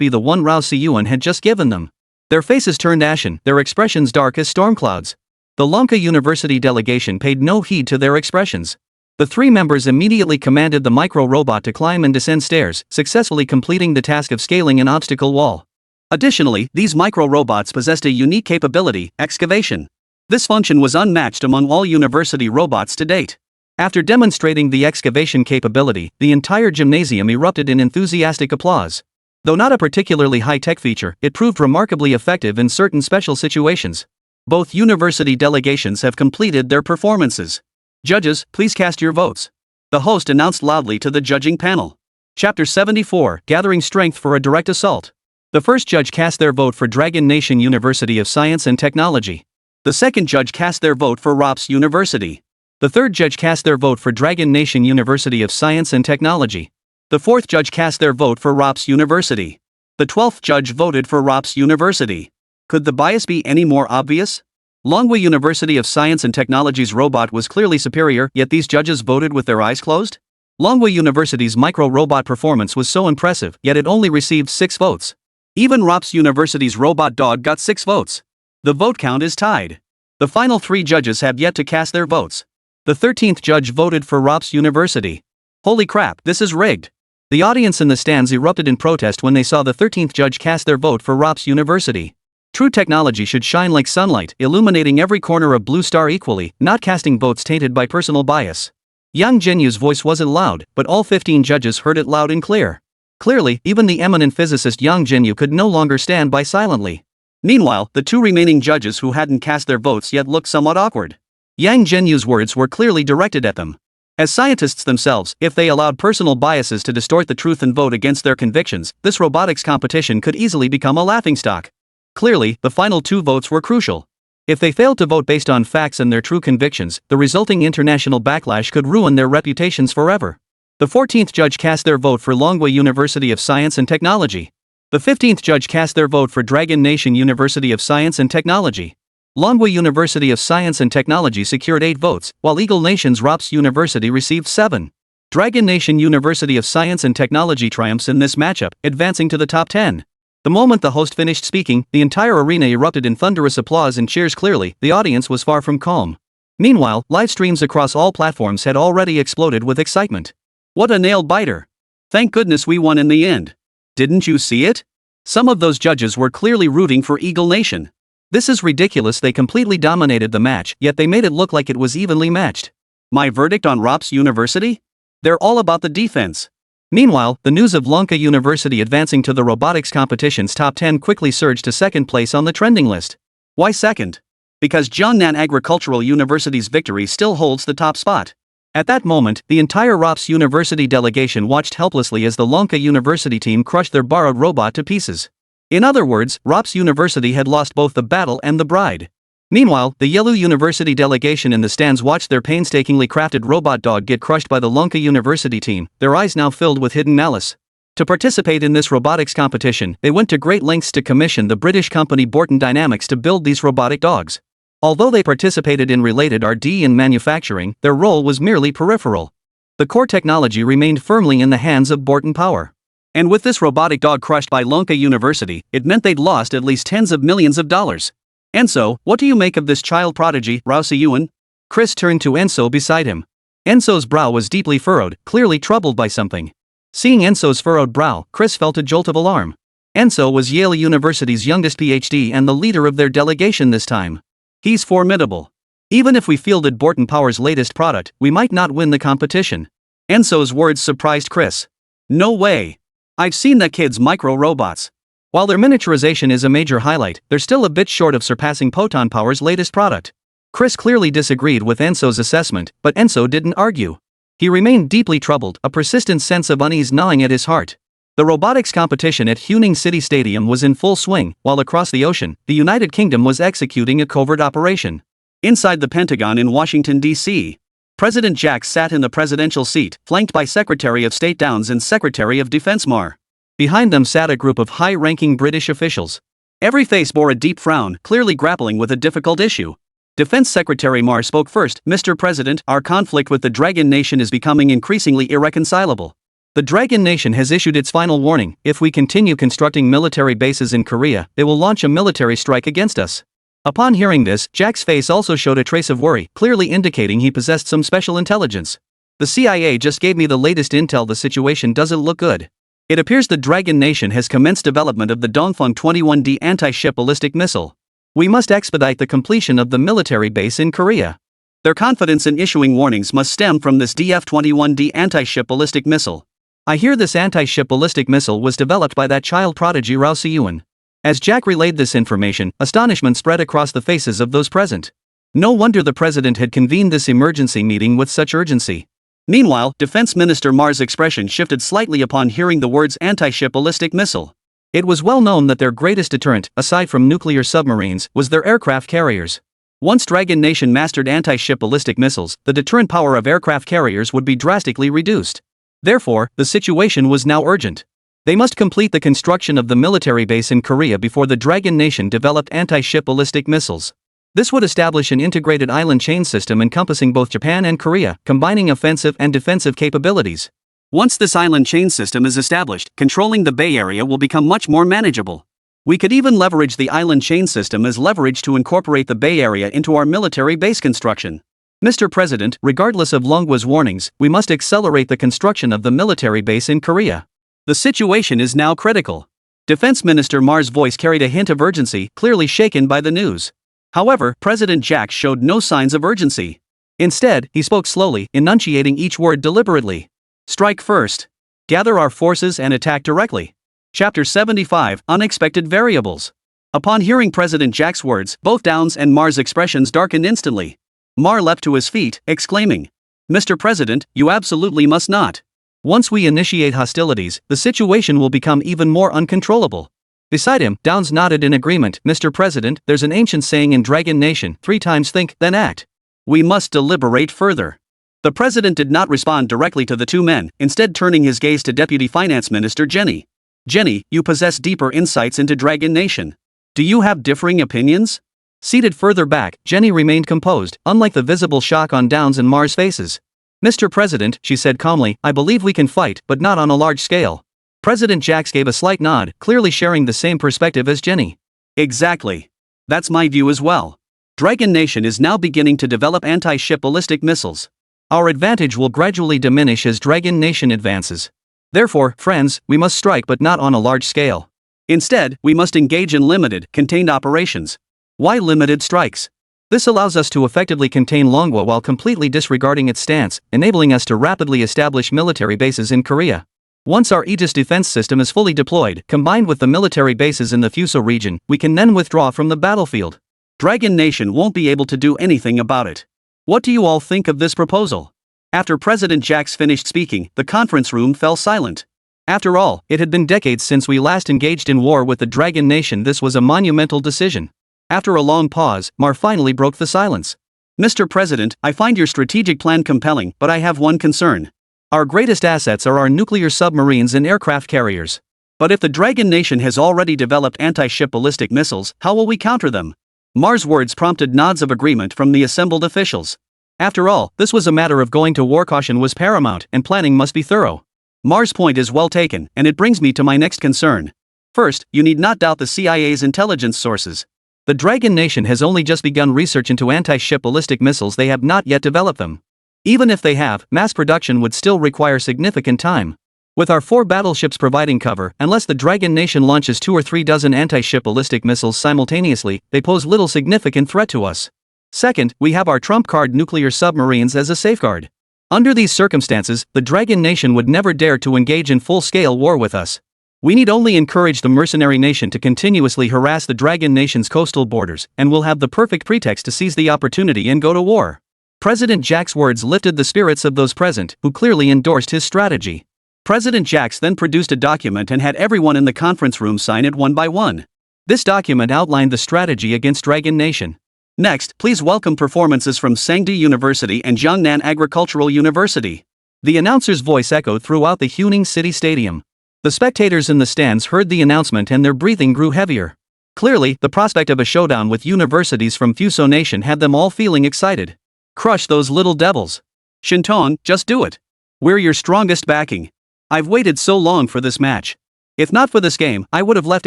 be the one Rao Siyuan had just given them. Their faces turned ashen, their expressions dark as storm clouds. The Lonka University delegation paid no heed to their expressions. The three members immediately commanded the micro-robot to climb and descend stairs, successfully completing the task of scaling an obstacle wall. Additionally, these micro-robots possessed a unique capability, excavation. This function was unmatched among all university robots to date. After demonstrating the excavation capability, the entire gymnasium erupted in enthusiastic applause. Though not a particularly high-tech feature, it proved remarkably effective in certain special situations. Both university delegations have completed their performances. Judges, please cast your votes. The host announced loudly to the judging panel. Chapter 74, Gathering Strength for a Direct Assault. The first judge cast their vote for Dragon Nation University of Science and Technology. The second judge cast their vote for Rops University. The third judge cast their vote for Dragon Nation University of Science and Technology. The fourth judge cast their vote for Rops University. The 12th judge voted for Rops University. Could the bias be any more obvious? Manhwa University of Science and Technology's robot was clearly superior, yet these judges voted with their eyes closed? Manhwa University's micro-robot performance was so impressive, yet it only received 6 votes. Even Rops University's robot dog got 6 votes. The vote count is tied. The final 3 judges have yet to cast their votes. The 13th judge voted for Rops University. Holy crap, this is rigged. The audience in the stands erupted in protest when they saw the 13th judge cast their vote for Rops University. True technology should shine like sunlight, illuminating every corner of Blue Star equally, not casting votes tainted by personal bias. Yang Jinyu's voice wasn't loud, but all 15 judges heard it loud and clear. Clearly, even the eminent physicist Yang Jinyu could no longer stand by silently. Meanwhile, the 2 remaining judges who hadn't cast their votes yet looked somewhat awkward. Yang Jinyu's words were clearly directed at them. As scientists themselves, if they allowed personal biases to distort the truth and vote against their convictions, this robotics competition could easily become a laughingstock. Clearly, the final 2 votes were crucial. If they failed to vote based on facts and their true convictions, the resulting international backlash could ruin their reputations forever. The 14th judge cast their vote for Manhwa University of Science and Technology. The 15th judge cast their vote for Dragon Nation University of Science and Technology. Manhwa University of Science and Technology secured 8 votes, while Eagle Nation's Rops University received 7. Dragon Nation University of Science and Technology triumphs in this matchup, advancing to the top 10. The moment the host finished speaking, the entire arena erupted in thunderous applause and cheers. Clearly, the audience was far from calm. Meanwhile, live streams across all platforms had already exploded with excitement. What a nail-biter! Thank goodness we won in the end. Didn't you see it? Some of those judges were clearly rooting for Eagle Nation. This is ridiculous. They completely dominated the match, yet they made it look like it was evenly matched. My verdict on Rops University? They're all about the defense. Meanwhile, the news of Lonka University advancing to the robotics competition's top 10 quickly surged to second place on the trending list. Why second? Because Jiangnan Agricultural University's victory still holds the top spot. At that moment, the entire Rops University delegation watched helplessly as the Lonka University team crushed their borrowed robot to pieces. In other words, Rops University had lost both the battle and the bride. Meanwhile, the Yelu University delegation in the stands watched their painstakingly crafted robot dog get crushed by the Lonka University team, their eyes now filled with hidden malice. To participate in this robotics competition, they went to great lengths to commission the British company Borton Dynamics to build these robotic dogs. Although they participated in related R&D and manufacturing, their role was merely peripheral. The core technology remained firmly in the hands of Borton Power. And with this robotic dog crushed by Lonka University, it meant they'd lost at least tens of millions of dollars. Enso, what do you make of this child prodigy, Rao Siyuan? Chris turned to Enso beside him. Enso's brow was deeply furrowed, clearly troubled by something. Seeing Enso's furrowed brow, Chris felt a jolt of alarm. Enso was Yale University's youngest PhD and the leader of their delegation this time. He's formidable. Even if we fielded Borton Power's latest product, we might not win the competition. Enso's words surprised Chris. No way. I've seen that kid's micro-robots. While their miniaturization is a major highlight, they're still a bit short of surpassing Poton Power's latest product. Chris clearly disagreed with Enso's assessment, but Enso didn't argue. He remained deeply troubled, a persistent sense of unease gnawing at his heart. The robotics competition at Huning City Stadium was in full swing, while across the ocean, the United Kingdom was executing a covert operation. Inside the Pentagon in Washington, D.C., President Jack sat in the presidential seat, flanked by Secretary of State Downs and Secretary of Defense Marr. Behind them sat a group of high-ranking British officials. Every face bore a deep frown, clearly grappling with a difficult issue. Defense Secretary Mar spoke first. Mr. President, our conflict with the Dragon Nation is becoming increasingly irreconcilable. The Dragon Nation has issued its final warning: if we continue constructing military bases in Korea, they will launch a military strike against us. Upon hearing this, Jack's face also showed a trace of worry, clearly indicating he possessed some special intelligence. The CIA just gave me the latest intel. The situation doesn't look good. It appears the Dragon Nation has commenced development of the Dongfeng 21D anti-ship ballistic missile. We must expedite the completion of the military base in Korea. Their confidence in issuing warnings must stem from this DF-21D anti-ship ballistic missile. I hear this anti-ship ballistic missile was developed by that child prodigy Rao Siyuan. As Jack relayed this information, astonishment spread across the faces of those present. No wonder the president had convened this emergency meeting with such urgency. Meanwhile, Defense Minister Mar's expression shifted slightly upon hearing the words anti-ship ballistic missile. It was well known that their greatest deterrent, aside from nuclear submarines, was their aircraft carriers. Once Dragon Nation mastered anti-ship ballistic missiles, the deterrent power of aircraft carriers would be drastically reduced. Therefore, the situation was now urgent. They must complete the construction of the military base in Korea before the Dragon Nation developed anti-ship ballistic missiles. This would establish an integrated island chain system encompassing both Japan and Korea, combining offensive and defensive capabilities. Once this island chain system is established, controlling the Bay Area will become much more manageable. We could even leverage the island chain system as leverage to incorporate the Bay Area into our military base construction. Mr. President, regardless of Longhwa's warnings, we must accelerate the construction of the military base in Korea. The situation is now critical. Defense Minister Mar's voice carried a hint of urgency, clearly shaken by the news. However, President Jack showed no signs of urgency. Instead, he spoke slowly, enunciating each word deliberately. Strike first. Gather our forces and attack directly. Chapter 75, Unexpected Variables. Upon hearing President Jack's words, both Downs and Mar's expressions darkened instantly. Mar leapt to his feet, exclaiming, "Mr. President, you absolutely must not. Once we initiate hostilities, the situation will become even more uncontrollable." Beside him, Downs nodded in agreement. "Mr. President, there's an ancient saying in Dragon Nation, 3 times think, then act. We must deliberate further." The president did not respond directly to the two men, instead turning his gaze to Deputy Finance Minister Jenny. "Jenny, you possess deeper insights into Dragon Nation. Do you have differing opinions?" Seated further back, Jenny remained composed, unlike the visible shock on Downs and Mar's faces. "Mr. President," she said calmly, "I believe we can fight, but not on a large scale." President Jacks gave a slight nod, clearly sharing the same perspective as Jenny. "Exactly. That's my view as well. Dragon Nation is now beginning to develop anti-ship ballistic missiles. Our advantage will gradually diminish as Dragon Nation advances. Therefore, friends, we must strike but not on a large scale. Instead, we must engage in limited, contained operations." Why limited strikes? This allows us to effectively contain Longhwa while completely disregarding its stance, enabling us to rapidly establish military bases in Korea. Once our Aegis defense system is fully deployed, combined with the military bases in the Fuso region, we can then withdraw from the battlefield. Dragon Nation won't be able to do anything about it. What do you all think of this proposal? After President Jacks finished speaking, the conference room fell silent. After all, it had been decades since we last engaged in war with the Dragon Nation. This was a monumental decision. After a long pause, Mar finally broke the silence. "Mr. President, I find your strategic plan compelling, but I have one concern. Our greatest assets are our nuclear submarines and aircraft carriers. But if the Dragon Nation has already developed anti-ship ballistic missiles, how will we counter them?" Mar's words prompted nods of agreement from the assembled officials. After all, this was a matter of going to war. Caution was paramount, and planning must be thorough. Mar's point is well taken, and it brings me to my next concern. First, you need not doubt the CIA's intelligence sources. The Dragon Nation has only just begun research into anti-ship ballistic missiles. They have not yet developed them. Even if they have, mass production would still require significant time. With our 4 battleships providing cover, unless the Dragon Nation launches 2 or 3 dozen anti-ship ballistic missiles simultaneously, they pose little significant threat to us. Second, we have our trump card nuclear submarines as a safeguard. Under these circumstances, the Dragon Nation would never dare to engage in full-scale war with us. We need only encourage the mercenary nation to continuously harass the Dragon Nation's coastal borders, and we'll have the perfect pretext to seize the opportunity and go to war. President Jack's words lifted the spirits of those present, who clearly endorsed his strategy. President Jacks then produced a document and had everyone in the conference room sign it one by one. This document outlined the strategy against Dragon Nation. Next, please welcome performances from Sangdi University and Jiangnan Agricultural University. The announcer's voice echoed throughout the Huning City Stadium. The spectators in the stands heard the announcement and their breathing grew heavier. Clearly, the prospect of a showdown with universities from Fuso Nation had them all feeling excited. Crush those little devils. Shintong, just do it. We're your strongest backing. I've waited so long for this match. If not for this game, I would have left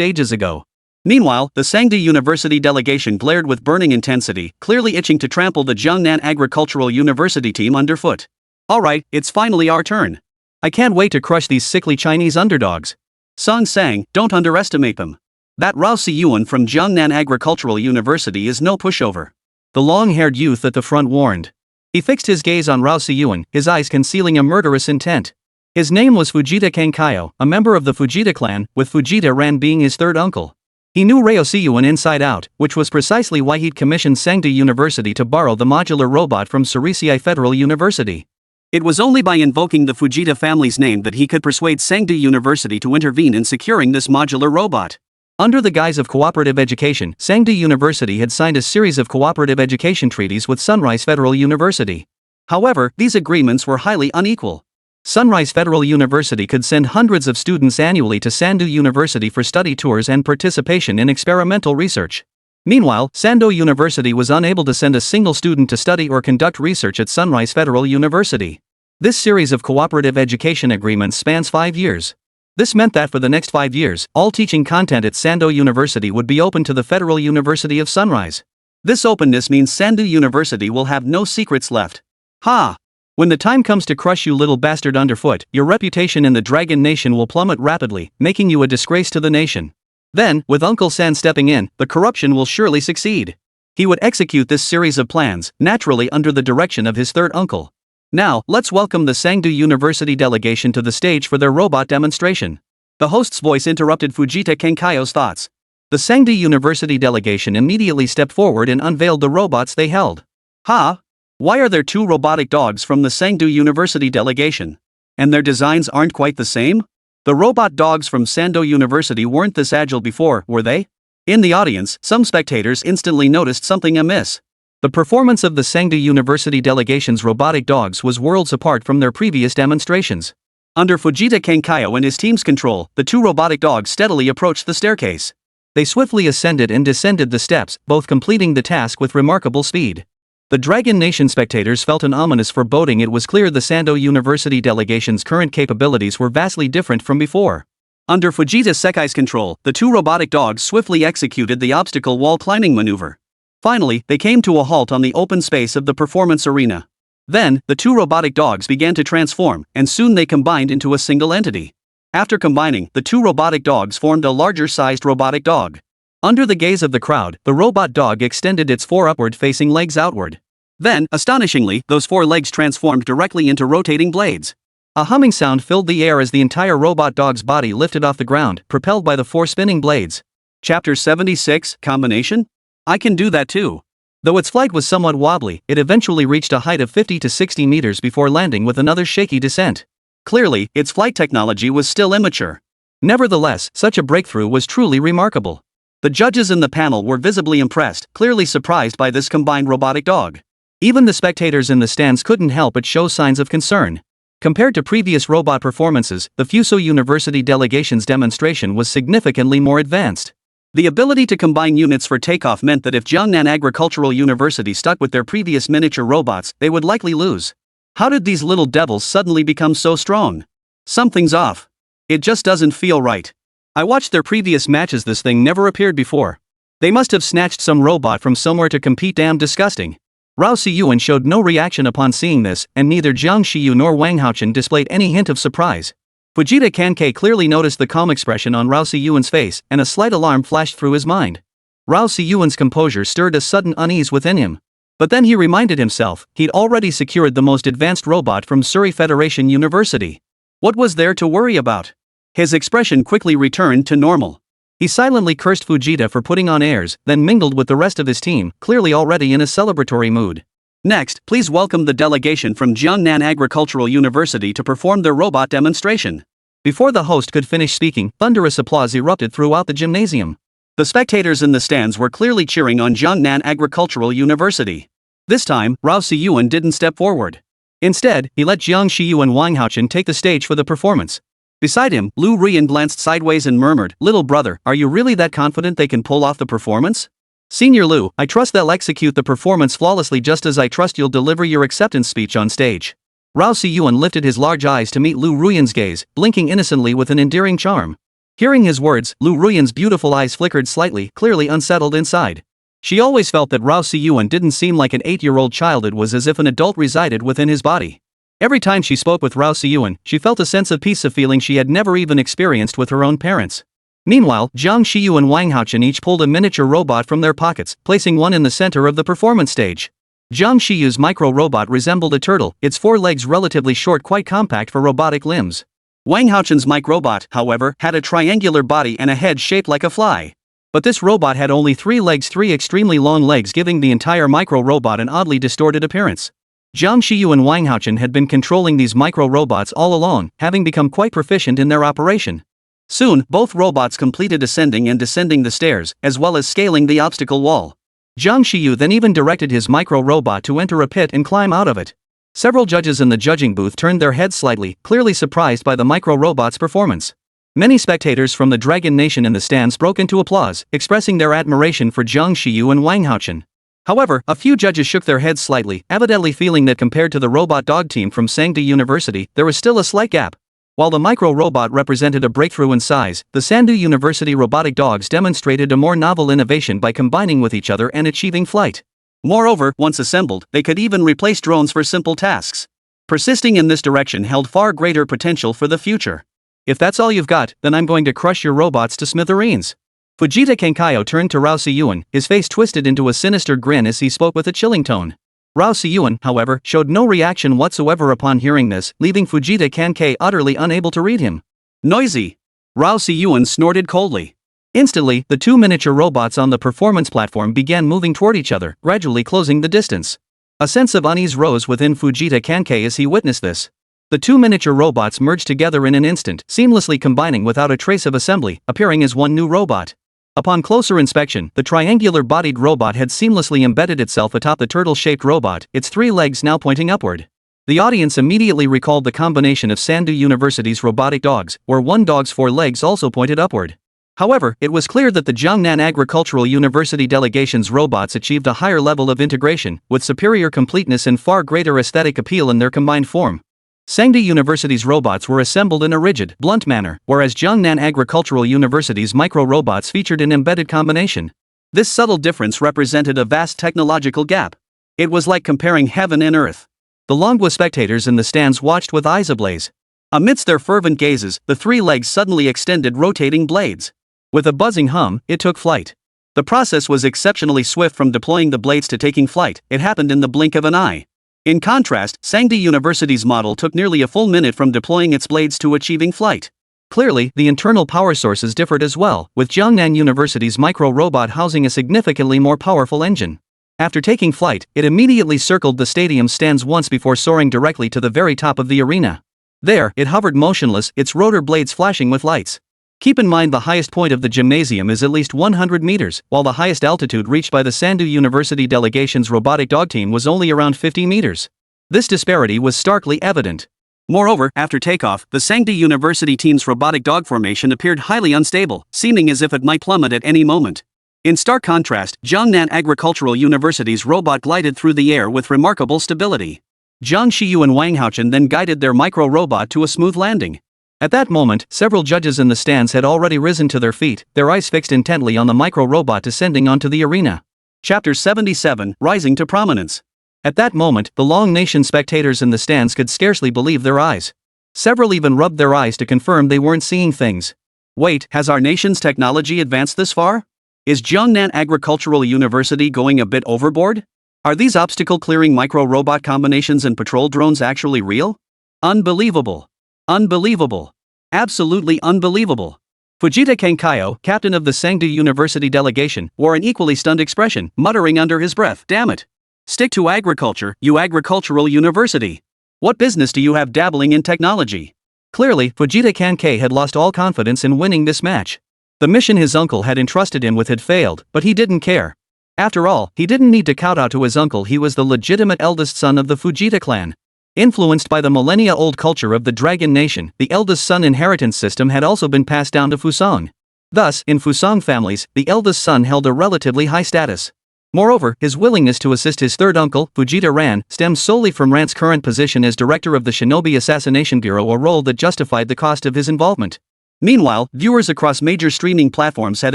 ages ago. Meanwhile, the Sangdi University delegation glared with burning intensity, clearly itching to trample the Jiangnan Agricultural University team underfoot. Alright, it's finally our turn. I can't wait to crush these sickly Chinese underdogs. Song Sang, don't underestimate them. That Rao Siyuan from Jiangnan Agricultural University is no pushover. The long-haired youth at the front warned. He fixed his gaze on Rao Siyuan, his eyes concealing a murderous intent. His name was Fujita Kenkayo, a member of the Fujita clan, with Fujita Ran being his third uncle. He knew Rao Siyuan inside out, which was precisely why he'd commissioned Sangdi University to borrow the modular robot from Surisei Federal University. It was only by invoking the Fujita family's name that he could persuade Sangdi University to intervene in securing this modular robot. Under the guise of cooperative education, Sangdi University had signed a series of cooperative education treaties with Sunrise Federal University. However, these agreements were highly unequal. Sunrise Federal University could send hundreds of students annually to Sandu University for study tours and participation in experimental research. Meanwhile, Sando University was unable to send a single student to study or conduct research at Sunrise Federal University. This series of cooperative education agreements spans 5 years. This meant that for the next 5 years, all teaching content at Sando University would be open to the Federal University of Sunrise. This openness means Sandu University will have no secrets left. Ha! When the time comes to crush you little bastard underfoot, your reputation in the Dragon Nation will plummet rapidly, making you a disgrace to the nation. Then, with Uncle San stepping in, the corruption will surely succeed. He would execute this series of plans, naturally under the direction of his third uncle. Now, let's welcome the Sangdu University delegation to the stage for their robot demonstration. The host's voice interrupted Fujita Kenkayo's thoughts. The Sangdu University delegation immediately stepped forward and unveiled the robots they held. Ha! Why are there 2 robotic dogs from the Sangdu University delegation? And their designs aren't quite the same? The robot dogs from Sando University weren't this agile before, were they? In the audience, some spectators instantly noticed something amiss. The performance of the Sangdu University delegation's robotic dogs was worlds apart from their previous demonstrations. Under Fujita Kenkayo and his team's control, the 2 robotic dogs steadily approached the staircase. They swiftly ascended and descended the steps, both completing the task with remarkable speed. The Dragon Nation spectators felt an ominous foreboding. It was clear the Sando University delegation's current capabilities were vastly different from before. Under Fujita Sekai's control, the 2 robotic dogs swiftly executed the obstacle wall climbing maneuver. Finally, they came to a halt on the open space of the performance arena. Then, the 2 robotic dogs began to transform, and soon they combined into a single entity. After combining, the 2 robotic dogs formed a larger-sized robotic dog. Under the gaze of the crowd, the robot dog extended its 4 upward-facing legs outward. Then, astonishingly, those 4 legs transformed directly into rotating blades. A humming sound filled the air as the entire robot dog's body lifted off the ground, propelled by the 4 spinning blades. Chapter 76, Combination? I can do that too. Though its flight was somewhat wobbly, it eventually reached a height of 50 to 60 meters before landing with another shaky descent. Clearly, its flight technology was still immature. Nevertheless, such a breakthrough was truly remarkable. The judges in the panel were visibly impressed, clearly surprised by this combined robotic dog. Even the spectators in the stands couldn't help but show signs of concern. Compared to previous robot performances, the Fuso University delegation's demonstration was significantly more advanced. The ability to combine units for takeoff meant that if Jiangnan Agricultural University stuck with their previous miniature robots, they would likely lose. How did these little devils suddenly become so strong? Something's off. It just doesn't feel right. I watched their previous matches. This thing never appeared before. They must have snatched some robot from somewhere to compete. Damn disgusting. Rao Siyuan showed no reaction upon seeing this, and neither Jiang Shiyu nor Wang Haochen displayed any hint of surprise. Fujita Kankei clearly noticed the calm expression on Rao Siyuan's face, and a slight alarm flashed through his mind. Rao Siyuan's composure stirred a sudden unease within him. But then he reminded himself, he'd already secured the most advanced robot from Surrey Federation University. What was there to worry about? His expression quickly returned to normal. He silently cursed Fujita for putting on airs, then mingled with the rest of his team, clearly already in a celebratory mood. Next, please welcome the delegation from Jiangnan Agricultural University to perform their robot demonstration. Before the host could finish speaking, thunderous applause erupted throughout the gymnasium. The spectators in the stands were clearly cheering on Jiangnan Agricultural University. This time, Rao Siyuan didn't step forward. Instead, he let Jiang Shiyu and Wang Haochen take the stage for the performance. Beside him, Lu Rian glanced sideways and murmured, "Little brother, are you really that confident they can pull off the performance?" "Senior Lu, I trust they'll execute the performance flawlessly just as I trust you'll deliver your acceptance speech on stage." Rao Siyuan lifted his large eyes to meet Lu Ruyan's gaze, blinking innocently with an endearing charm. Hearing his words, Lu Ruyan's beautiful eyes flickered slightly, clearly unsettled inside. She always felt that Rao Siyuan didn't seem like an 8-year-old child. It was as if an adult resided within his body. Every time she spoke with Rao Siyuan, she felt a sense of peace, a feeling she had never even experienced with her own parents. Meanwhile, Jiang Shiyu and Wang Haochen each pulled a miniature robot from their pockets, placing one in the center of the performance stage. Jiang Shiyu's micro-robot resembled a turtle, its 4 legs relatively short, quite compact for robotic limbs. Wang Haochen's microbot, however, had a triangular body and a head shaped like a fly. But this robot had only 3 legs, 3 extremely long legs, giving the entire micro-robot an oddly distorted appearance. Jiang Shiyu and Wang Haochen had been controlling these micro-robots all along, having become quite proficient in their operation. Soon, both robots completed ascending and descending the stairs, as well as scaling the obstacle wall. Jiang Shiyu then even directed his micro-robot to enter a pit and climb out of it. Several judges in the judging booth turned their heads slightly, clearly surprised by the micro-robot's performance. Many spectators from the Dragon Nation in the stands broke into applause, expressing their admiration for Jiang Shiyu and Wang Haochen. However, a few judges shook their heads slightly, evidently feeling that compared to the robot dog team from Sangdi University, there was still a slight gap. While the micro-robot represented a breakthrough in size, the Sandu University robotic dogs demonstrated a more novel innovation by combining with each other and achieving flight. Moreover, once assembled, they could even replace drones for simple tasks. Persisting in this direction held far greater potential for the future. "If that's all you've got, then I'm going to crush your robots to smithereens." Fujita Kenkayo turned to Rao Siyuan, his face twisted into a sinister grin as he spoke with a chilling tone. Rao Siyuan, however, showed no reaction whatsoever upon hearing this, leaving Fujita Kankei utterly unable to read him. "Noisy!" Rao Siyuan snorted coldly. Instantly, the 2 miniature robots on the performance platform began moving toward each other, gradually closing the distance. A sense of unease rose within Fujita Kankei as he witnessed this. The 2 miniature robots merged together in an instant, seamlessly combining without a trace of assembly, appearing as one new robot. Upon closer inspection, the triangular-bodied robot had seamlessly embedded itself atop the turtle-shaped robot, its 3 legs now pointing upward. The audience immediately recalled the combination of Sandu University's robotic dogs, where one dog's 4 legs also pointed upward. However, it was clear that the Jiangnan Agricultural University delegation's robots achieved a higher level of integration, with superior completeness and far greater aesthetic appeal in their combined form. Sangdi University's robots were assembled in a rigid, blunt manner, whereas Jiangnan Agricultural University's micro-robots featured an embedded combination. This subtle difference represented a vast technological gap. It was like comparing heaven and earth. The Longwa spectators in the stands watched with eyes ablaze. Amidst their fervent gazes, the 3 legs suddenly extended rotating blades. With a buzzing hum, it took flight. The process was exceptionally swift. From deploying the blades to taking flight, it happened in the blink of an eye. In contrast, Sangdi University's model took nearly a full minute from deploying its blades to achieving flight. Clearly, the internal power sources differed as well, with Jiangnan University's micro-robot housing a significantly more powerful engine. After taking flight, it immediately circled the stadium stands once before soaring directly to the very top of the arena. There, it hovered motionless, its rotor blades flashing with lights. Keep in mind the highest point of the gymnasium is at least 100 meters, while the highest altitude reached by the Sandu University delegation's robotic dog team was only around 50 meters. This disparity was starkly evident. Moreover, after takeoff, the Sangdi University team's robotic dog formation appeared highly unstable, seeming as if it might plummet at any moment. In stark contrast, Jiangnan Agricultural University's robot glided through the air with remarkable stability. Jiang Shiyu and Wang Haochen then guided their micro-robot to a smooth landing. At that moment, several judges in the stands had already risen to their feet, their eyes fixed intently on the micro-robot descending onto the arena. Chapter 77, Rising to Prominence. At that moment, the Long Nation spectators in the stands could scarcely believe their eyes. Several even rubbed their eyes to confirm they weren't seeing things. Wait, has our nation's technology advanced this far? Is Jiangnan Agricultural University going a bit overboard? Are these obstacle-clearing micro-robot combinations and patrol drones actually real? Unbelievable. Unbelievable. Absolutely unbelievable. Fujita Kenkayo, captain of the Sangdu University delegation, wore an equally stunned expression, muttering under his breath, "Damn it. Stick to agriculture, you agricultural university. What business do you have dabbling in technology?" Clearly, Fujita Kankei had lost all confidence in winning this match. The mission his uncle had entrusted him with had failed, but he didn't care. After all, he didn't need to kowtow to his uncle. He was the legitimate eldest son of the Fujita clan. Influenced by the millennia-old culture of the Dragon Nation, the eldest son inheritance system had also been passed down to Fusang. Thus, in Fusang families, the eldest son held a relatively high status. Moreover, his willingness to assist his third uncle, Fujita Ran, stems solely from Ran's current position as director of the Shinobi Assassination Bureau, a role that justified the cost of his involvement. Meanwhile, viewers across major streaming platforms had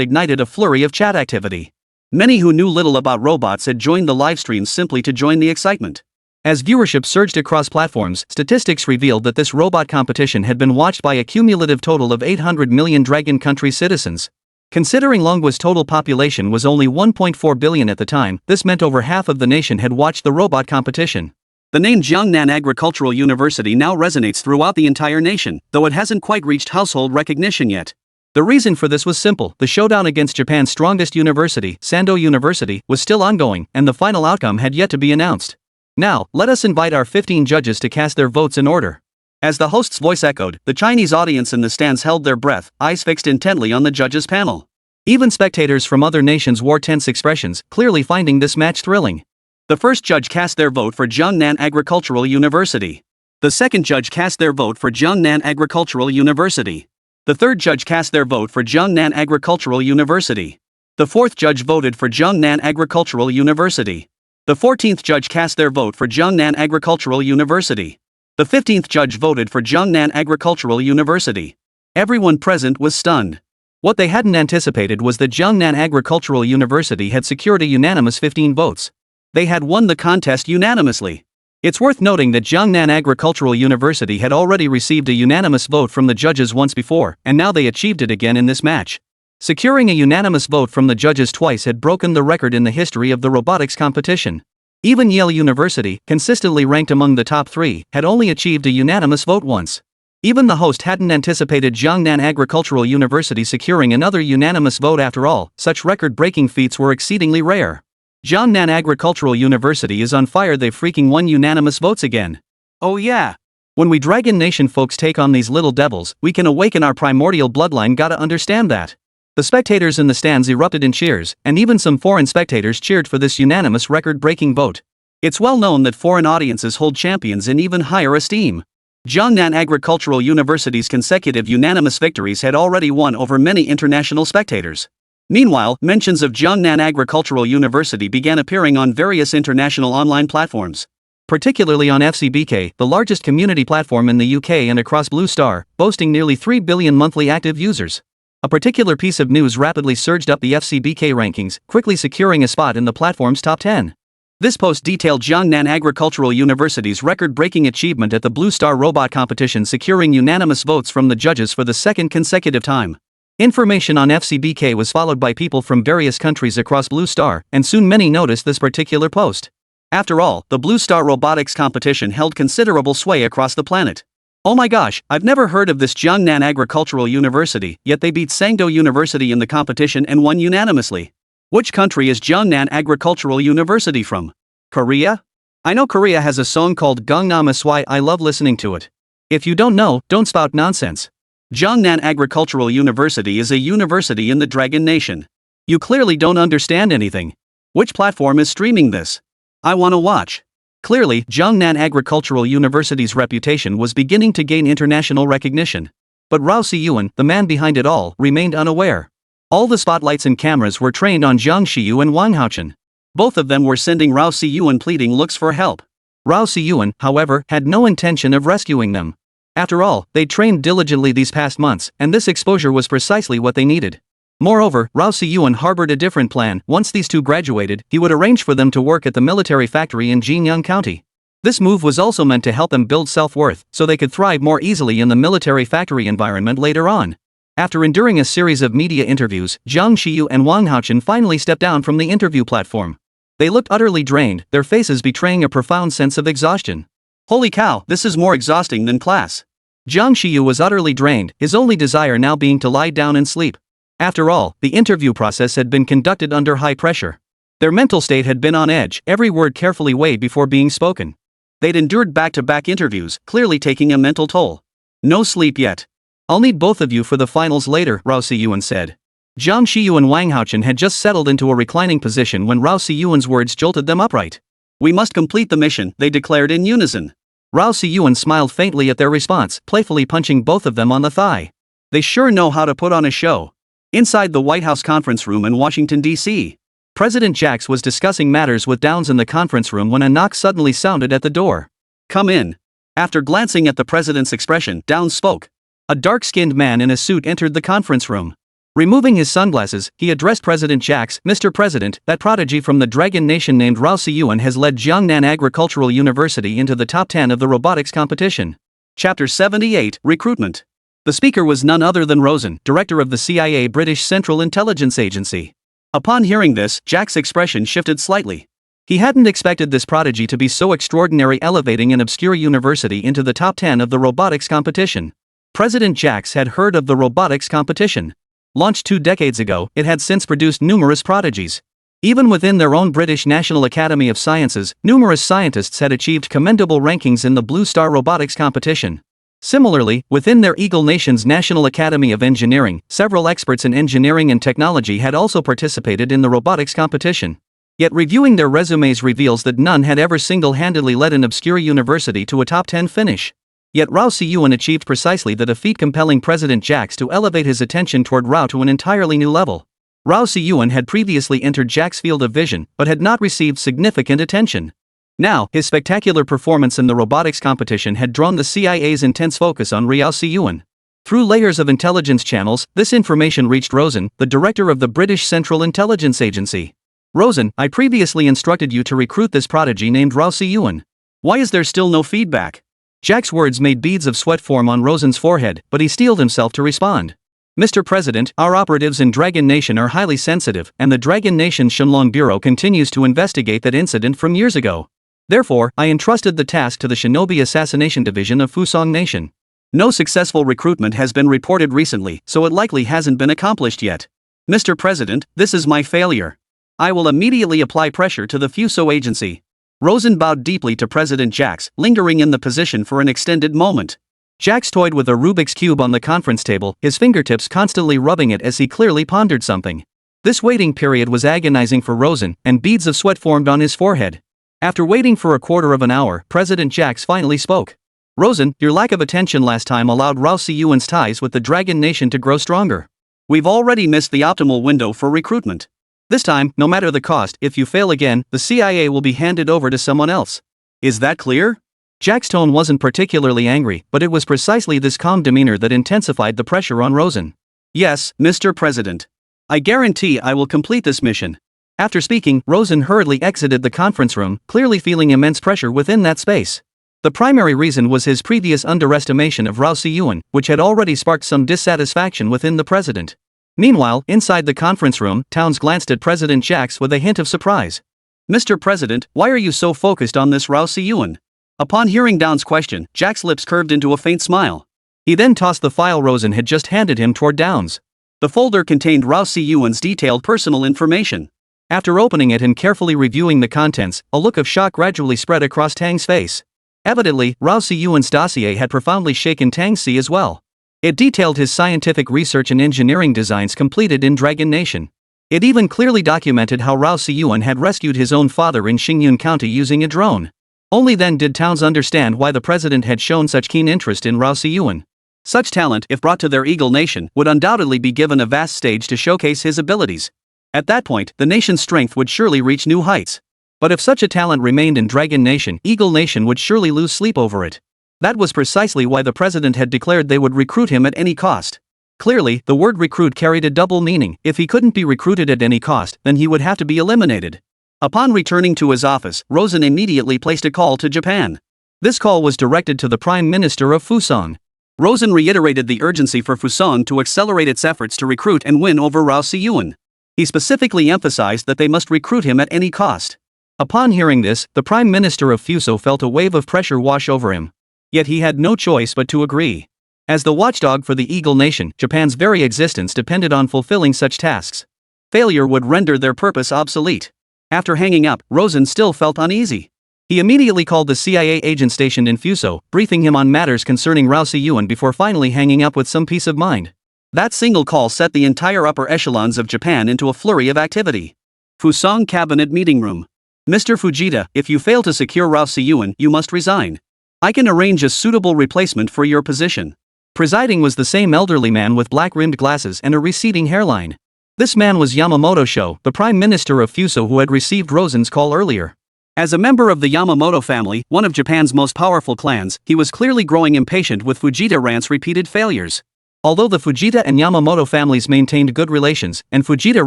ignited a flurry of chat activity. Many who knew little about robots had joined the livestreams simply to join the excitement. As viewership surged across platforms, statistics revealed that this robot competition had been watched by a cumulative total of 800 million Dragon country citizens. Considering Longwa's total population was only 1.4 billion at the time, this meant over half of the nation had watched the robot competition. The name Jiangnan Agricultural University now resonates throughout the entire nation, though it hasn't quite reached household recognition yet. The reason for this was simple: the showdown against Japan's strongest university, Sando University, was still ongoing, and the final outcome had yet to be announced. Now, let us invite our 15 judges to cast their votes in order. As the host's voice echoed, the Chinese audience in the stands held their breath, eyes fixed intently on the judges' panel. Even spectators from other nations wore tense expressions, clearly finding this match thrilling. The first judge cast their vote for Jiangnan Agricultural University. The second judge cast their vote for Jiangnan Agricultural University. The third judge cast their vote for Jiangnan Agricultural University. The fourth judge voted for Jiangnan Agricultural University. The 14th judge cast their vote for Jiangnan Agricultural University. The 15th judge voted for Jiangnan Agricultural University. Everyone present was stunned. What they hadn't anticipated was that Jiangnan Agricultural University had secured a unanimous 15 votes. They had won the contest unanimously. It's worth noting that Jiangnan Agricultural University had already received a unanimous vote from the judges once before, and now they achieved it again in this match. Securing a unanimous vote from the judges twice had broken the record in the history of the robotics competition. Even Yale University, consistently ranked among the top 3, had only achieved a unanimous vote once. Even the host hadn't anticipated Jiangnan Agricultural University securing another unanimous vote after all. Such record-breaking feats were exceedingly rare. Jiangnan Agricultural University is on fire. They've freaking won unanimous votes again. Oh yeah. When we Dragon Nation folks take on these little devils, we can awaken our primordial bloodline. Gotta understand that. The spectators in the stands erupted in cheers, and even some foreign spectators cheered for this unanimous record-breaking vote. It's well known that foreign audiences hold champions in even higher esteem. Jiangnan Agricultural University's consecutive unanimous victories had already won over many international spectators. Meanwhile, mentions of Jiangnan Agricultural University began appearing on various international online platforms. Particularly on FCBK, the largest community platform in the UK, and across Blue Star, boasting nearly 3 billion monthly active users. A particular piece of news rapidly surged up the FCBK rankings, quickly securing a spot in the platform's top 10. This post detailed Jiangnan Agricultural University's record-breaking achievement at the Blue Star Robot Competition, securing unanimous votes from the judges for the second consecutive time. Information on FCBK was followed by people from various countries across Blue Star, and soon many noticed this particular post. After all, the Blue Star Robotics Competition held considerable sway across the planet. Oh my gosh, I've never heard of this Jiangnan Agricultural University, yet they beat Sangdo University in the competition and won unanimously. Which country is Jiangnan Agricultural University from? Korea? I know Korea has a song called Gangnam Style. I love listening to it. If you don't know, don't spout nonsense. Jiangnan Agricultural University is a university in the Dragon Nation. You clearly don't understand anything. Which platform is streaming this? I wanna watch. Clearly, Jiangnan Agricultural University's reputation was beginning to gain international recognition. But Rao Siyuan, the man behind it all, remained unaware. All the spotlights and cameras were trained on Jiang Xiyu and Wang Haochen. Both of them were sending Rao Siyuan pleading looks for help. Rao Siyuan, however, had no intention of rescuing them. After all, they'd trained diligently these past months, and this exposure was precisely what they needed. Moreover, Rao Siyuan harbored a different plan. Once these two graduated, he would arrange for them to work at the military factory in Jinyang County. This move was also meant to help them build self-worth, so they could thrive more easily in the military factory environment later on. After enduring a series of media interviews, Jiang Xiyu and Wang Haochen finally stepped down from the interview platform. They looked utterly drained, their faces betraying a profound sense of exhaustion. Holy cow, this is more exhausting than class. Jiang Xiyu was utterly drained, his only desire now being to lie down and sleep. After all, the interview process had been conducted under high pressure. Their mental state had been on edge, every word carefully weighed before being spoken. They'd endured back-to-back interviews, clearly taking a mental toll. No sleep yet. I'll need both of you for the finals later, Rao Siyuan said. Jiang Xiyu and Wang Haochen had just settled into a reclining position when Rao Siyuan's words jolted them upright. We must complete the mission, they declared in unison. Rao Si-yuan smiled faintly at their response, playfully punching both of them on the thigh. They sure know how to put on a show. Inside the White House conference room in Washington, D.C., President Jax was discussing matters with Downs in the conference room when a knock suddenly sounded at the door. "Come in." After glancing at the president's expression, Downs spoke. A dark-skinned man in a suit entered the conference room. Removing his sunglasses, he addressed President Jax. "Mr. President, that prodigy from the Dragon Nation named Rao Si-yuan has led Jiangnan Agricultural University into the top 10 of the robotics competition." Chapter 78, Recruitment. The speaker was none other than Rosen, director of the CIA British Central Intelligence Agency. Upon hearing this, Jack's expression shifted slightly. He hadn't expected this prodigy to be so extraordinary, elevating an obscure university into the top 10 of the robotics competition. President Jax had heard of the robotics competition. Launched 2 decades ago, it had since produced numerous prodigies. Even within their own British National Academy of Sciences, numerous scientists had achieved commendable rankings in the Blue Star robotics competition. Similarly, within their Eagle Nation's National Academy of Engineering, several experts in engineering and technology had also participated in the robotics competition. Yet reviewing their resumes reveals that none had ever single-handedly led an obscure university to a top 10 finish. Yet Rao Si-yuan achieved precisely that, a feat compelling President Jax to elevate his attention toward Rao to an entirely new level. Rao Si-yuan had previously entered Jack's field of vision, but had not received significant attention. Now, his spectacular performance in the robotics competition had drawn the CIA's intense focus on Rao Si-yuan. Through layers of intelligence channels, this information reached Rosen, the director of the British Central Intelligence Agency. "Rosen, I previously instructed you to recruit this prodigy named Rao Si-yuan. Why is there still no feedback?" Jack's words made beads of sweat form on Rosen's forehead, but he steeled himself to respond. "Mr. President, our operatives in Dragon Nation are highly sensitive, and the Dragon Nation Shenlong Bureau continues to investigate that incident from years ago. Therefore, I entrusted the task to the Shinobi Assassination Division of Fusong Nation. No successful recruitment has been reported recently, so it likely hasn't been accomplished yet. Mr. President, this is my failure. I will immediately apply pressure to the Fuso agency." Rosen bowed deeply to President Jax, lingering in the position for an extended moment. Jax toyed with a Rubik's Cube on the conference table, his fingertips constantly rubbing it as he clearly pondered something. This waiting period was agonizing for Rosen, and beads of sweat formed on his forehead. After waiting for a quarter of an hour, President Jax finally spoke. "Rosen, your lack of attention last time allowed Rao Si-yuan's ties with the Dragon Nation to grow stronger. We've already missed the optimal window for recruitment. This time, no matter the cost, if you fail again, the CIA will be handed over to someone else." Is that clear? Jack's tone wasn't particularly angry, but it was precisely this calm demeanor that intensified the pressure on Rosen. "Yes, Mr. President. I guarantee I will complete this mission." After speaking, Rosen hurriedly exited the conference room, clearly feeling immense pressure within that space. The primary reason was his previous underestimation of Rao Si-yuan, which had already sparked some dissatisfaction within the president. Meanwhile, inside the conference room, Towns glanced at President Jax with a hint of surprise. "Mr. President, why are you so focused on this Rao Si-yuan?" Upon hearing Downs' question, Jack's lips curved into a faint smile. He then tossed the file Rosen had just handed him toward Downs. The folder contained Rao Si-yuan's detailed personal information. After opening it and carefully reviewing the contents, a look of shock gradually spread across Tang's face. Evidently, Rao Si-yuan's dossier had profoundly shaken Tang's see as well. It detailed his scientific research and engineering designs completed in Dragon Nation. It even clearly documented how Rao Si-yuan had rescued his own father in Xingyun County using a drone. Only then did Towns understand why the president had shown such keen interest in Rao Si-yuan. Such talent, if brought to their Eagle Nation, would undoubtedly be given a vast stage to showcase his abilities. At that point, the nation's strength would surely reach new heights. But if such a talent remained in Dragon Nation, Eagle Nation would surely lose sleep over it. That was precisely why the president had declared they would recruit him at any cost. Clearly, the word recruit carried a double meaning. If he couldn't be recruited at any cost, then he would have to be eliminated. Upon returning to his office, Rosen immediately placed a call to Japan. This call was directed to the Prime Minister of Fusong. Rosen reiterated the urgency for Fusong to accelerate its efforts to recruit and win over Rao Si-yuan. He specifically emphasized that they must recruit him at any cost. Upon hearing this, the Prime Minister of Fuso felt a wave of pressure wash over him. Yet he had no choice but to agree. As the watchdog for the Eagle Nation, Japan's very existence depended on fulfilling such tasks. Failure would render their purpose obsolete. After hanging up, Rosen still felt uneasy. He immediately called the CIA agent stationed in Fuso, briefing him on matters concerning Rao Si-yuan before finally hanging up with some peace of mind. That single call set the entire upper echelons of Japan into a flurry of activity. Fusong Cabinet Meeting Room. "Mr. Fujita, if you fail to secure Rao Si-yuan, you must resign. I can arrange a suitable replacement for your position. Presiding was the same elderly man with black-rimmed glasses and a receding hairline. This man was Yamamoto Sho, the Prime Minister of Fuso who had received Rosen's call earlier. As a member of the Yamamoto family, one of Japan's most powerful clans, he was clearly growing impatient with Fujita Ran's repeated failures. Although the Fujita and Yamamoto families maintained good relations, and Fujita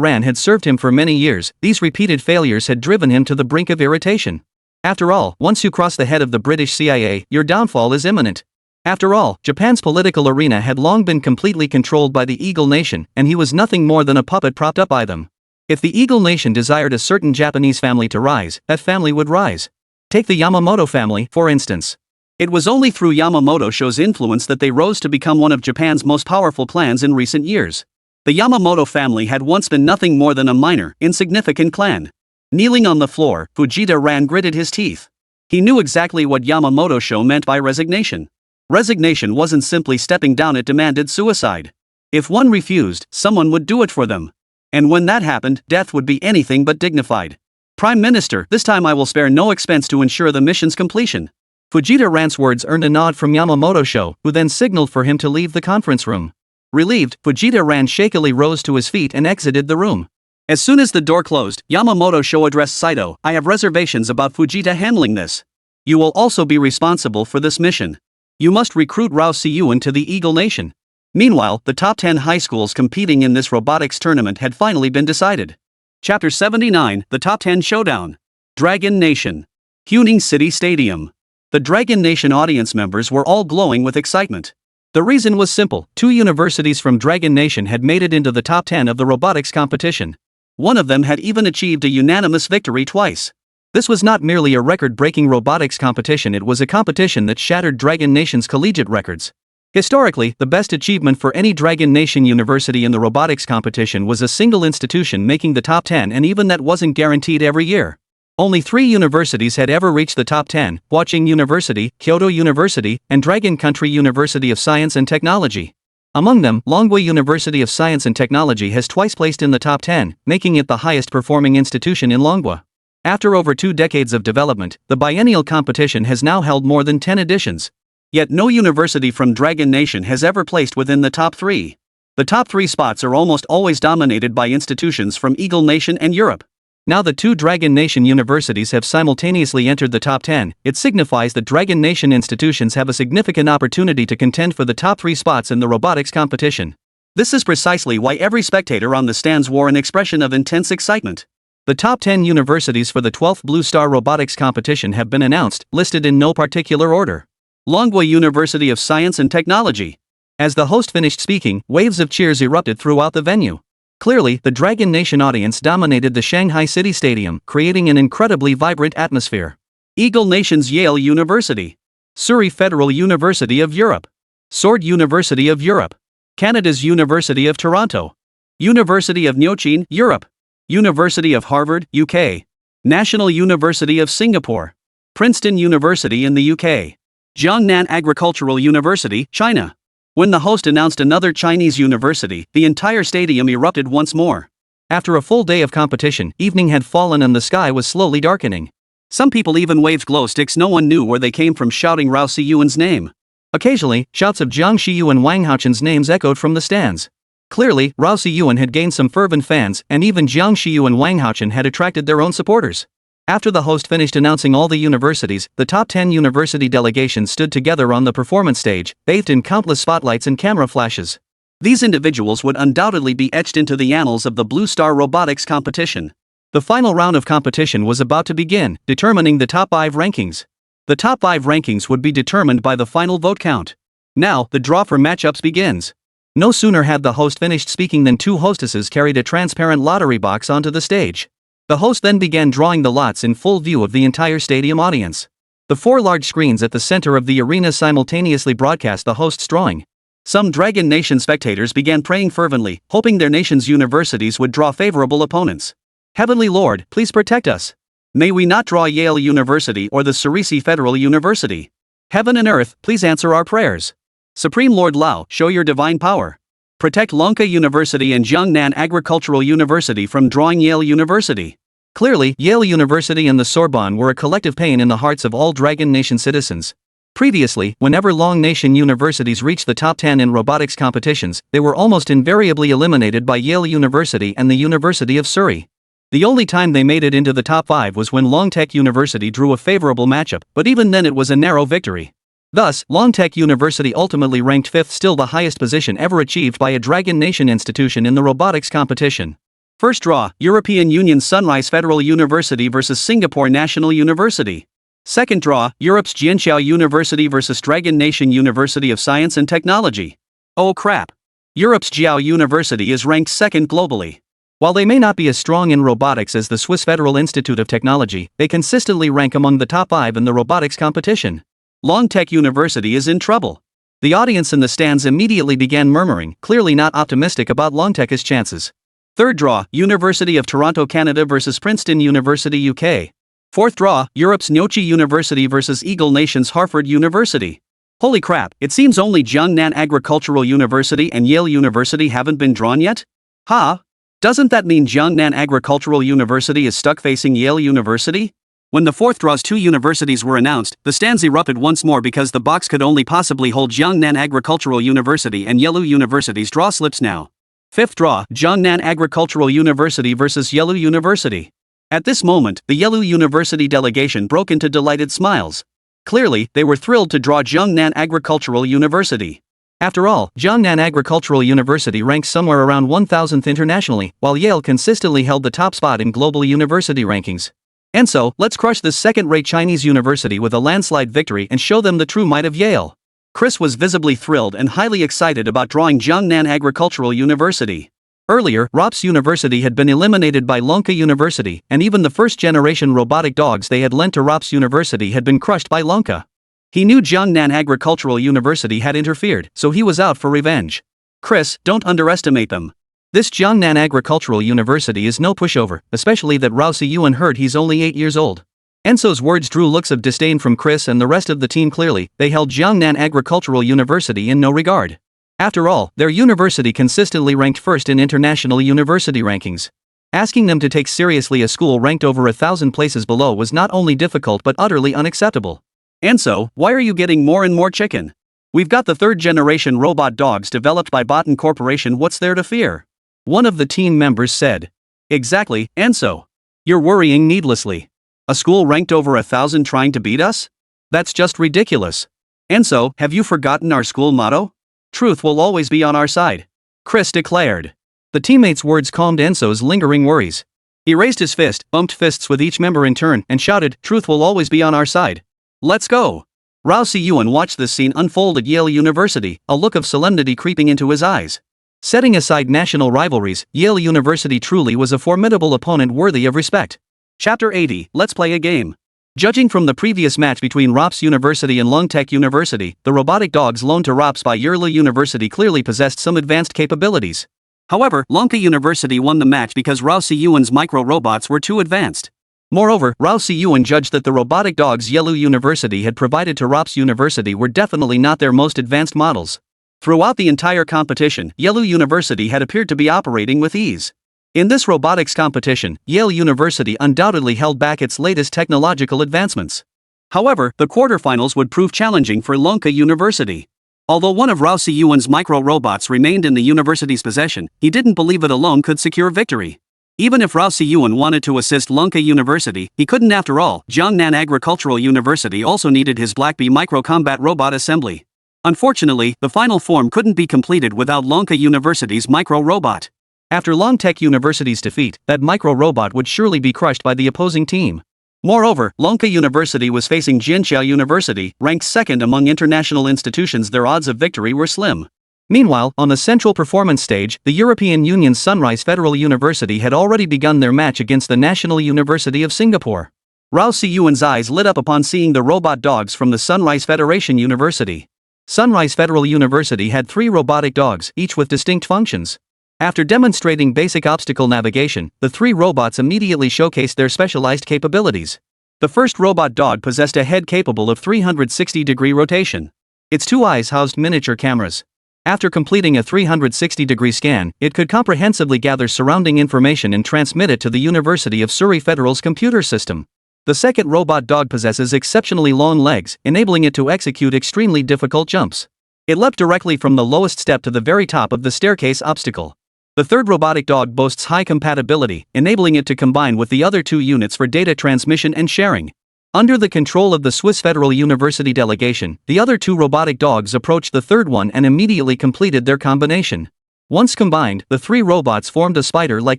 Ran had served him for many years, these repeated failures had driven him to the brink of irritation. After all, once you cross the head of the British CIA, your downfall is imminent. After all, Japan's political arena had long been completely controlled by the Eagle Nation, and he was nothing more than a puppet propped up by them. If the Eagle Nation desired a certain Japanese family to rise, that family would rise. Take the Yamamoto family, for instance. It was only through Yamamoto Sho's influence that they rose to become one of Japan's most powerful clans in recent years. The Yamamoto family had once been nothing more than a minor, insignificant clan. Kneeling on the floor, Fujita Ran gritted his teeth. He knew exactly what Yamamoto Sho meant by resignation. Resignation wasn't simply stepping down, it demanded suicide. If one refused, someone would do it for them. And when that happened, death would be anything but dignified. Prime Minister, this time I will spare no expense to ensure the mission's completion. Fujita Ran's words earned a nod from Yamamoto Sho, who then signaled for him to leave the conference room. Relieved, Fujita Ran shakily rose to his feet and exited the room. As soon as the door closed, Yamamoto Sho addressed Saito. I have reservations about Fujita handling this. You will also be responsible for this mission. You must recruit Rao Siyuan to the Eagle Nation. Meanwhile, the top 10 high schools competing in this robotics tournament had finally been decided. Chapter 79, The Top 10 Showdown. Dragon Nation. Huning City Stadium. The Dragon Nation audience members were all glowing with excitement. The reason was simple: 2 universities from Dragon Nation had made it into the top 10 of the robotics competition. One of them had even achieved a unanimous victory twice. This was not merely a record-breaking robotics competition, it was a competition that shattered Dragon Nation's collegiate records. Historically, the best achievement for any Dragon Nation university in the robotics competition was a single institution making the top 10, and even that wasn't guaranteed every year. Only 3 universities had ever reached the top 10: Huaqing University, Kyoto University, and Dragon Country University of Science and Technology. Among them, Longwa University of Science and Technology has twice placed in the top 10, making it the highest-performing institution in Longwa. After over 2 decades of development, the biennial competition has now held more than 10 editions. Yet no university from Dragon Nation has ever placed within the top 3. The top 3 spots are almost always dominated by institutions from Eagle Nation and Europe. Now the 2 Dragon Nation universities have simultaneously entered the top 10, it signifies that Dragon Nation institutions have a significant opportunity to contend for the top 3 spots in the robotics competition. This is precisely why every spectator on the stands wore an expression of intense excitement. The top 10 universities for the 12th Blue Star Robotics competition have been announced, listed in no particular order. Longwa University of Science and Technology. As the host finished speaking, waves of cheers erupted throughout the venue. Clearly, the Dragon Nation audience dominated the Shanghai City Stadium, creating an incredibly vibrant atmosphere. Eagle Nation's Yale University. Surrey Federal University of Europe. Sword University of Europe. Canada's University of Toronto. University of Nyochine, Europe. University of Harvard, UK. National University of Singapore. Princeton University in the UK. Jiangnan Agricultural University, China. When the host announced another Chinese university, the entire stadium erupted once more. After a full day of competition, evening had fallen and the sky was slowly darkening. Some people even waved glow sticks no one knew where they came from, shouting Rao Siyuan's name. Occasionally, shouts of Jiang Shiyu and Wang Haochen's names echoed from the stands. Clearly, Rao Siyuan had gained some fervent fans, and even Jiang Shiyu and Wang Haochen had attracted their own supporters. After the host finished announcing all the universities, the top 10 university delegations stood together on the performance stage, bathed in countless spotlights and camera flashes. These individuals would undoubtedly be etched into the annals of the Blue Star Robotics competition. The final round of competition was about to begin, determining the top 5 rankings. The top 5 rankings would be determined by the final vote count. Now, the draw for matchups begins. No sooner had the host finished speaking than 2 hostesses carried a transparent lottery box onto the stage. The host then began drawing the lots in full view of the entire stadium audience. The 4 large screens at the center of the arena simultaneously broadcast the host's drawing. Some Dragon Nation spectators began praying fervently, hoping their nation's universities would draw favorable opponents. Heavenly Lord, please protect us. May we not draw Yale University or the Surrey Federal University. Heaven and earth, please answer our prayers. Supreme Lord Lao, show your divine power. Protect Longka University and Jiangnan Agricultural University from drawing Yale University. Clearly, Yale University and the Sorbonne were a collective pain in the hearts of all Dragon Nation citizens. Previously, whenever Long Nation universities reached the top 10 in robotics competitions, they were almost invariably eliminated by Yale University and the University of Surrey. The only time they made it into the top 5 was when Longtech University drew a favorable matchup, but even then it was a narrow victory. Thus, Longtech University ultimately ranked 5th, still the highest position ever achieved by a Dragon Nation institution in the robotics competition. First draw, European Union Sunrise Federal University vs Singapore National University. Second draw, Europe's Jianqiao University vs Dragon Nation University of Science and Technology. Oh crap. Europe's Jiao University is ranked 2nd globally. While they may not be as strong in robotics as the Swiss Federal Institute of Technology, they consistently rank among the top 5 in the robotics competition. Longtech University is in trouble. The audience in the stands immediately began murmuring, clearly not optimistic about Longtech's chances. Third draw, University of Toronto Canada vs Princeton University UK. Fourth draw, Europe's Nochi University vs Eagle Nation's Harvard University. Holy crap, it seems only Jiangnan Agricultural University and Yale University haven't been drawn yet? Ha? Doesn't that mean Jiangnan Agricultural University is stuck facing Yale University? When the fourth draw's 2 universities were announced, the stands erupted once more because the box could only possibly hold Jiangnan Agricultural University and Yale University's draw slips now. Fifth draw, Jiangnan Agricultural University vs Yale University. At this moment, the Yale University delegation broke into delighted smiles. Clearly, they were thrilled to draw Jiangnan Agricultural University. After all, Jiangnan Agricultural University ranks somewhere around 1000th internationally, while Yale consistently held the top spot in global university rankings. And so, let's crush this second-rate Chinese university with a landslide victory and show them the true might of Yale. Chris was visibly thrilled and highly excited about drawing Jiangnan Agricultural University. Earlier, ROPS University had been eliminated by Lonka University, and even the first-generation robotic dogs they had lent to ROPS University had been crushed by Lonka. He knew Jiangnan Agricultural University had interfered, so he was out for revenge. Chris, don't underestimate them. This Jiangnan Agricultural University is no pushover, especially that Rao Siyuan heard he's only 8 years old. Enso's words drew looks of disdain from Chris and the rest of the team. Clearly, they held Jiangnan Agricultural University in no regard. After all, their university consistently ranked first in international university rankings. Asking them to take seriously a school ranked over 1,000 places below was not only difficult but utterly unacceptable. Enso, why are you getting more and more chicken? We've got the third-generation robot dogs developed by Botan Corporation, what's there to fear? One of the team members said. Exactly, Enso. You're worrying needlessly. A school ranked over 1,000 trying to beat us? That's just ridiculous. Enso, have you forgotten our school motto? Truth will always be on our side. Chris declared. The teammates' words calmed Enso's lingering worries. He raised his fist, bumped fists with each member in turn, and shouted, Truth will always be on our side. Let's go. Rao Siyuan watched this scene unfold at Yale University, a look of solemnity creeping into his eyes. Setting aside national rivalries, Yale University truly was a formidable opponent worthy of respect. Chapter 80, Let's play a game. Judging from the previous match between ROPS University and Longtech University, the robotic dogs loaned to ROPS by Yale University clearly possessed some advanced capabilities. However, Lonka University won the match because Rao Siyuan's micro-robots were too advanced. Moreover, Rao Siyuan judged that the robotic dogs Yale University had provided to ROPS University were definitely not their most advanced models. Throughout the entire competition, Yale University had appeared to be operating with ease. In this robotics competition, Yale University undoubtedly held back its latest technological advancements. However, the quarterfinals would prove challenging for Lonka University. Although one of Rao Siyuan's micro-robots remained in the university's possession, he didn't believe it alone could secure victory. Even if Rao Siyuan wanted to assist Lonka University, he couldn't. After all, Jiangnan Agricultural University also needed his Black Bee micro-combat robot assembly. Unfortunately, the final form couldn't be completed without Lonka University's micro-robot. After Longtech University's defeat, that micro-robot would surely be crushed by the opposing team. Moreover, Lonka University was facing Jianqiao University, ranked 2nd among international institutions. Their odds of victory were slim. Meanwhile, on the central performance stage, the European Union's Sunrise Federal University had already begun their match against the National University of Singapore. Rao Siyuan's eyes lit up upon seeing the robot dogs from the Sunrise Federation University. Sunrise Federal University had 3 robotic dogs, each with distinct functions. After demonstrating basic obstacle navigation, the 3 robots immediately showcased their specialized capabilities. The first robot dog possessed a head capable of 360-degree rotation. Its 2 eyes housed miniature cameras. After completing a 360-degree scan, it could comprehensively gather surrounding information and transmit it to the University of Surrey Federal's computer system. The second robot dog possesses exceptionally long legs, enabling it to execute extremely difficult jumps. It leapt directly from the lowest step to the very top of the staircase obstacle. The third robotic dog boasts high compatibility, enabling it to combine with the other two units for data transmission and sharing. Under the control of the Swiss Federal University delegation, the other two robotic dogs approached the third one and immediately completed their combination. Once combined, the three robots formed a spider-like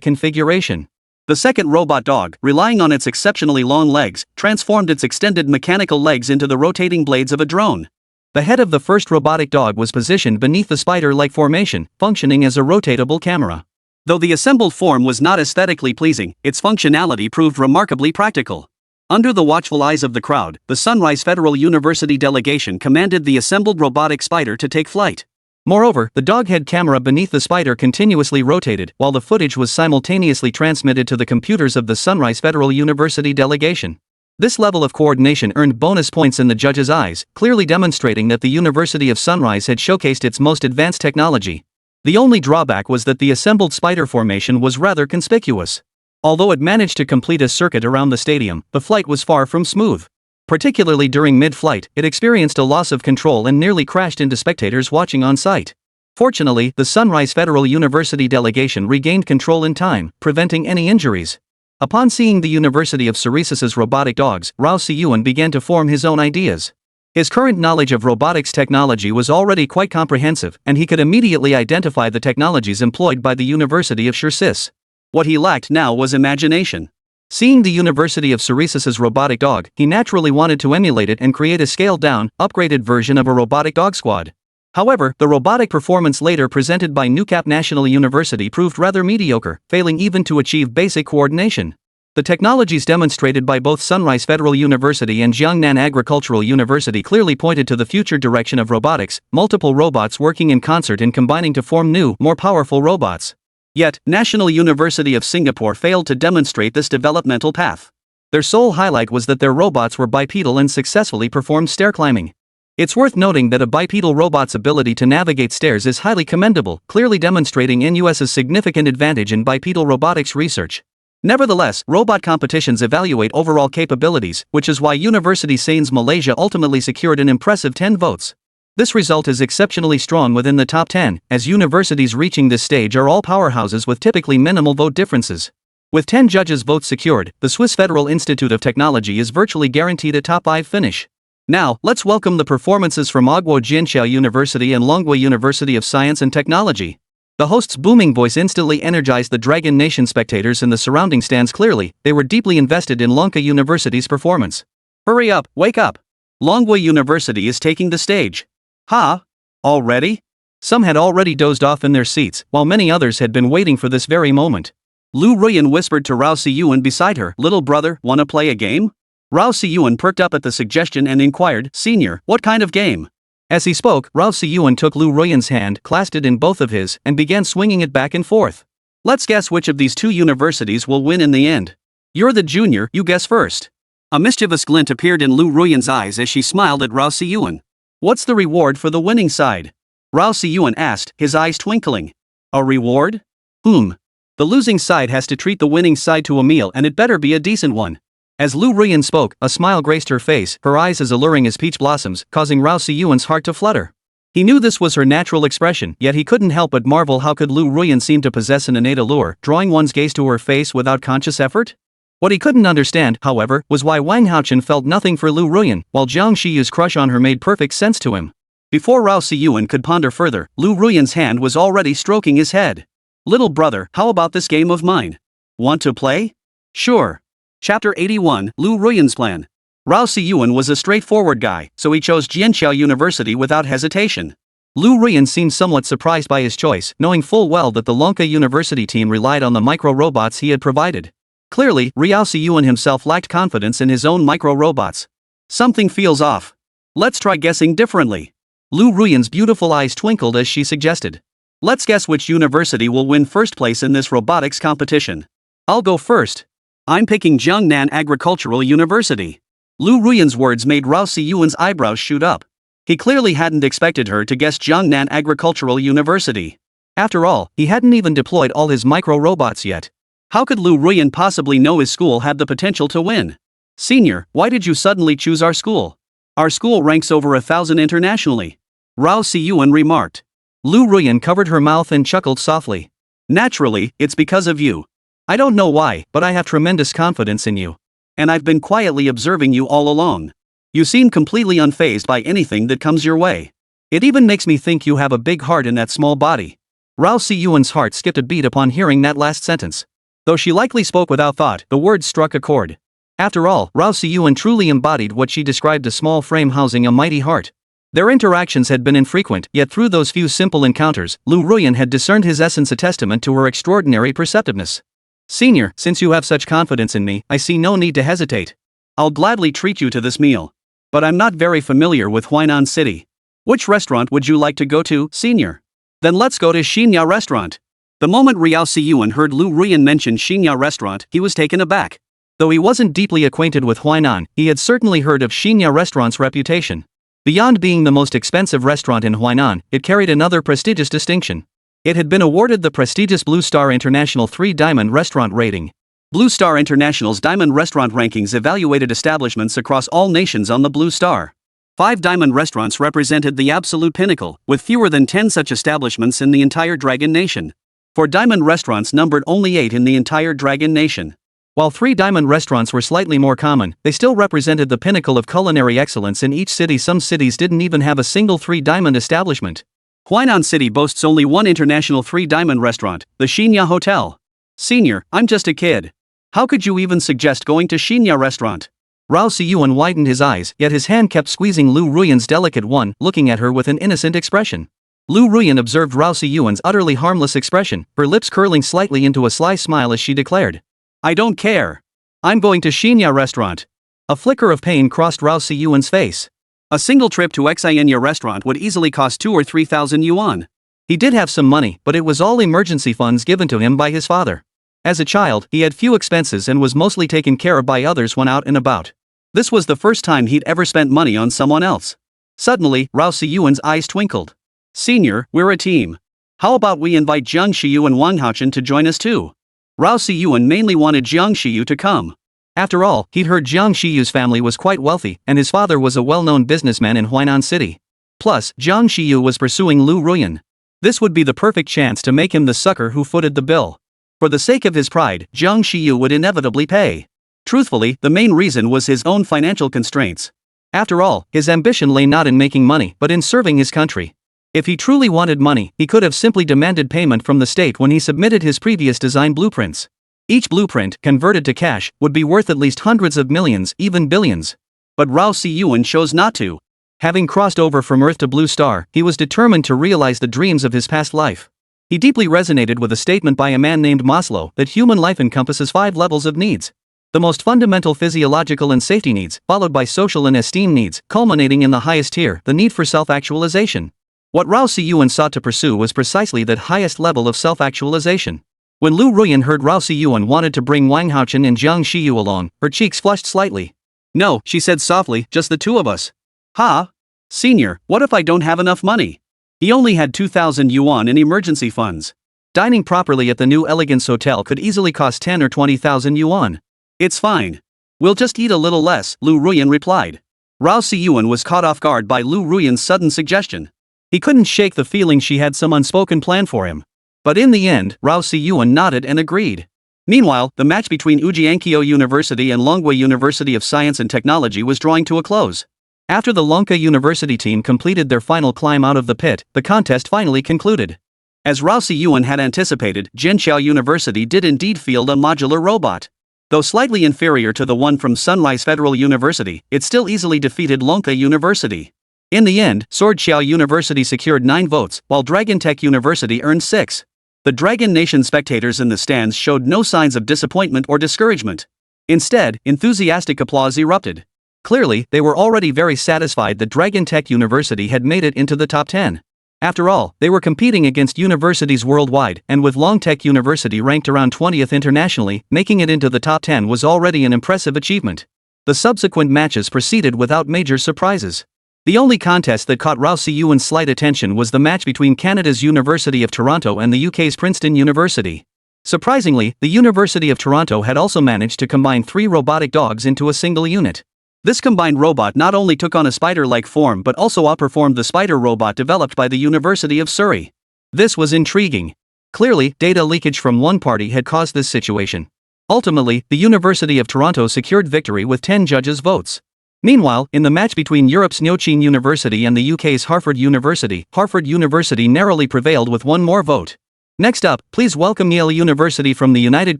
configuration. The second robot dog, relying on its exceptionally long legs, transformed its extended mechanical legs into the rotating blades of a drone. The head of the first robotic dog was positioned beneath the spider-like formation, functioning as a rotatable camera. Though the assembled form was not aesthetically pleasing, its functionality proved remarkably practical. Under the watchful eyes of the crowd, the Sunrise Federal University delegation commanded the assembled robotic spider to take flight. Moreover, the dog head camera beneath the spider continuously rotated, while the footage was simultaneously transmitted to the computers of the Sunrise Federal University delegation. This level of coordination earned bonus points in the judges' eyes, clearly demonstrating that the University of Sunrise had showcased its most advanced technology. The only drawback was that the assembled spider formation was rather conspicuous. Although it managed to complete a circuit around the stadium, the flight was far from smooth. Particularly during mid-flight, it experienced a loss of control and nearly crashed into spectators watching on site. Fortunately, the Sunrise Federal University delegation regained control in time, preventing any injuries. Upon seeing the University of Ceresus's robotic dogs, Rao Siyuan began to form his own ideas. His current knowledge of robotics technology was already quite comprehensive, and he could immediately identify the technologies employed by the University of Ceresus. What he lacked now was imagination. Seeing the University of Ceresus's robotic dog, he naturally wanted to emulate it and create a scaled-down, upgraded version of a robotic dog squad. However, the robotic performance later presented by Newcap National University proved rather mediocre, failing even to achieve basic coordination. The technologies demonstrated by both Sunrise Federal University and Jiangnan Agricultural University clearly pointed to the future direction of robotics, multiple robots working in concert and combining to form new, more powerful robots. Yet, National University of Singapore failed to demonstrate this developmental path. Their sole highlight was that their robots were bipedal and successfully performed stair climbing. It's worth noting that a bipedal robot's ability to navigate stairs is highly commendable, clearly demonstrating NUS's significant advantage in bipedal robotics research. Nevertheless, robot competitions evaluate overall capabilities, which is why University Sains Malaysia ultimately secured an impressive 10 votes. This result is exceptionally strong within the top 10, as universities reaching this stage are all powerhouses with typically minimal vote differences. With 10 judges' votes secured, the Swiss Federal Institute of Technology is virtually guaranteed a top 5 finish. Now, let's welcome the performances from Agwo Jianqiao University and Longwei University of Science and Technology. The host's booming voice instantly energized the Dragon Nation spectators in the surrounding stands. Clearly, they were deeply invested in Longka University's performance. Hurry up, wake up! Longwei University is taking the stage. Ha! Already? Some had already dozed off in their seats, while many others had been waiting for this very moment. Lu Ruyan whispered to Rao Siyuan beside her, "Little brother, wanna play a game?" Rao Siyuan perked up at the suggestion and inquired, "Senior, what kind of game?" As he spoke, Rao Siyuan took Lu Ruyan's hand, clasped it in both of his, and began swinging it back and forth. "Let's guess which of these two universities will win in the end. You're the junior, you guess first." A mischievous glint appeared in Lu Ruyan's eyes as she smiled at Rao Siyuan. "What's the reward for the winning side?" Rao Siyuan asked, his eyes twinkling. "A reward? The losing side has to treat the winning side to a meal, and it better be a decent one." As Lu Ruyan spoke, a smile graced her face, her eyes as alluring as peach blossoms, causing Rao Siyuan's heart to flutter. He knew this was her natural expression, yet he couldn't help but marvel how could Lu Ruyan seem to possess an innate allure, drawing one's gaze to her face without conscious effort? What he couldn't understand, however, was why Wang Haochen felt nothing for Lu Ruyan, while Jiang Shiyu's crush on her made perfect sense to him. Before Rao Siyuan could ponder further, Lu Ruyan's hand was already stroking his head. "Little brother, how about this game of mine? Want to play?" "Sure." Chapter 81, Lu Ruyan's Plan. Rao Siyuan was a straightforward guy, so he chose Jianqiao University without hesitation. Lu Ruyan seemed somewhat surprised by his choice, knowing full well that the Longka University team relied on the micro-robots he had provided. Clearly, Rao Siyuan himself lacked confidence in his own micro-robots. "Something feels off. Let's try guessing differently." Lu Ruyan's beautiful eyes twinkled as she suggested. "Let's guess which university will win first place in this robotics competition. I'll go first. I'm picking Jiangnan Agricultural University." Lu Ruyan's words made Rao Siyuan's eyebrows shoot up. He clearly hadn't expected her to guess Jiangnan Agricultural University. After all, he hadn't even deployed all his micro-robots yet. How could Lu Ruyan possibly know his school had the potential to win? Senior, why did you suddenly choose our school? Our school ranks over 1,000 internationally. Rao Siyuan remarked. Lu Ruyan covered her mouth and chuckled softly. Naturally, it's because of you. I don't know why, but I have tremendous confidence in you. And I've been quietly observing you all along. You seem completely unfazed by anything that comes your way. It even makes me think you have a big heart in that small body. Rao Siyuan's heart skipped a beat upon hearing that last sentence. Though she likely spoke without thought, the words struck a chord. After all, Rao Siyuan truly embodied what she described a small frame housing a mighty heart. Their interactions had been infrequent, yet through those few simple encounters, Lu Ruyan had discerned his essence, a testament to her extraordinary perceptiveness. Senior, since you have such confidence in me, I see no need to hesitate. I'll gladly treat you to this meal. But I'm not very familiar with Huainan City. Which restaurant would you like to go to, Senior? Then let's go to Xinya Restaurant. The moment Rao Siyuan heard Lu Ruyan mention Xinya Restaurant, he was taken aback. Though he wasn't deeply acquainted with Huainan, he had certainly heard of Xinya Restaurant's reputation. Beyond being the most expensive restaurant in Huainan, it carried another prestigious distinction. It had been awarded the prestigious Blue Star International 3-Diamond Restaurant rating. Blue Star International's Diamond Restaurant rankings evaluated establishments across all nations on the Blue Star. 5 Diamond restaurants represented the absolute pinnacle, with fewer than 10 such establishments in the entire Dragon Nation. 4 Diamond restaurants numbered only 8 in the entire Dragon Nation. While 3 Diamond restaurants were slightly more common, they still represented the pinnacle of culinary excellence in each city. Some cities didn't even have a single 3-Diamond establishment. Huainan City boasts only one international 3-Diamond restaurant, the Xinya Hotel. Senior, I'm just a kid. How could you even suggest going to Xinya Restaurant? Rao Siyuan widened his eyes, yet his hand kept squeezing Lu Ruyan's delicate one, looking at her with an innocent expression. Lu Ruyan observed Rao Siyuan's utterly harmless expression, her lips curling slightly into a sly smile as she declared, I don't care. I'm going to Xinya Restaurant. A flicker of pain crossed Rao Siyuan's face. A single trip to Xinya Restaurant would easily cost 2,000 or 3,000 yuan. He did have some money, but it was all emergency funds given to him by his father. As a child, he had few expenses and was mostly taken care of by others when out and about. This was the first time he'd ever spent money on someone else. Suddenly, Rao Siyuan's eyes twinkled. Senior, we're a team. How about we invite Jiang Xiyu and Wang Haochen to join us too? Rao Siyuan mainly wanted Jiang Xiyu to come. After all, he'd heard Jiang Xiyu's family was quite wealthy, and his father was a well-known businessman in Huainan City. Plus, Jiang Xiyu was pursuing Lu Ruyan. This would be the perfect chance to make him the sucker who footed the bill. For the sake of his pride, Jiang Xiyu would inevitably pay. Truthfully, the main reason was his own financial constraints. After all, his ambition lay not in making money but in serving his country. If he truly wanted money, he could have simply demanded payment from the state when he submitted his previous design blueprints. Each blueprint, converted to cash, would be worth at least hundreds of millions, even billions. But Rao Siyuan chose not to. Having crossed over from Earth to Blue Star, he was determined to realize the dreams of his past life. He deeply resonated with a statement by a man named Maslow that human life encompasses 5 levels of needs. The most fundamental physiological and safety needs, followed by social and esteem needs, culminating in the highest tier, the need for self-actualization. What Rao Siyuan sought to pursue was precisely that highest level of self-actualization. When Lu Ruyan heard Rao Siyuan wanted to bring Wang Haochen and Jiang Xiyu along, her cheeks flushed slightly. No, she said softly, just the 2 of us. Ha? Senior, what if I don't have enough money? He only had 2,000 yuan in emergency funds. Dining properly at the New Elegance Hotel could easily cost 10 or 20,000 yuan. It's fine. We'll just eat a little less, Lu Ruyan replied. Rao Siyuan was caught off guard by Lu Ruyan's sudden suggestion. He couldn't shake the feeling she had some unspoken plan for him. But in the end, Rao Siyuan nodded and agreed. Meanwhile, the match between Ujienkyo University and Longwei University of Science and Technology was drawing to a close. After the Longka University team completed their final climb out of the pit, the contest finally concluded. As Rao Siyuan had anticipated, Zhenqiao University did indeed field a modular robot. Though slightly inferior to the one from Sunrise Federal University, it still easily defeated Longka University. In the end, Sword Xiao University secured 9 votes, while Dragon Tech University earned 6. The Dragon Nation spectators in the stands showed no signs of disappointment or discouragement. Instead, enthusiastic applause erupted. Clearly, they were already very satisfied that Dragon Tech University had made it into the top 10. After all, they were competing against universities worldwide, and with Longtech University ranked around 20th internationally, making it into the top 10 was already an impressive achievement. The subsequent matches proceeded without major surprises. The only contest that caught Rao Siyuan's slight attention was the match between Canada's University of Toronto and the UK's Princeton University. Surprisingly, the University of Toronto had also managed to combine 3 robotic dogs into a single unit. This combined robot not only took on a spider-like form but also outperformed the spider robot developed by the University of Surrey. This was intriguing. Clearly, data leakage from one party had caused this situation. Ultimately, the University of Toronto secured victory with 10 judges' votes. Meanwhile, in the match between Europe's Nyochine University and the UK's Harvard University narrowly prevailed with 1 more vote. Next up, please welcome Yale University from the United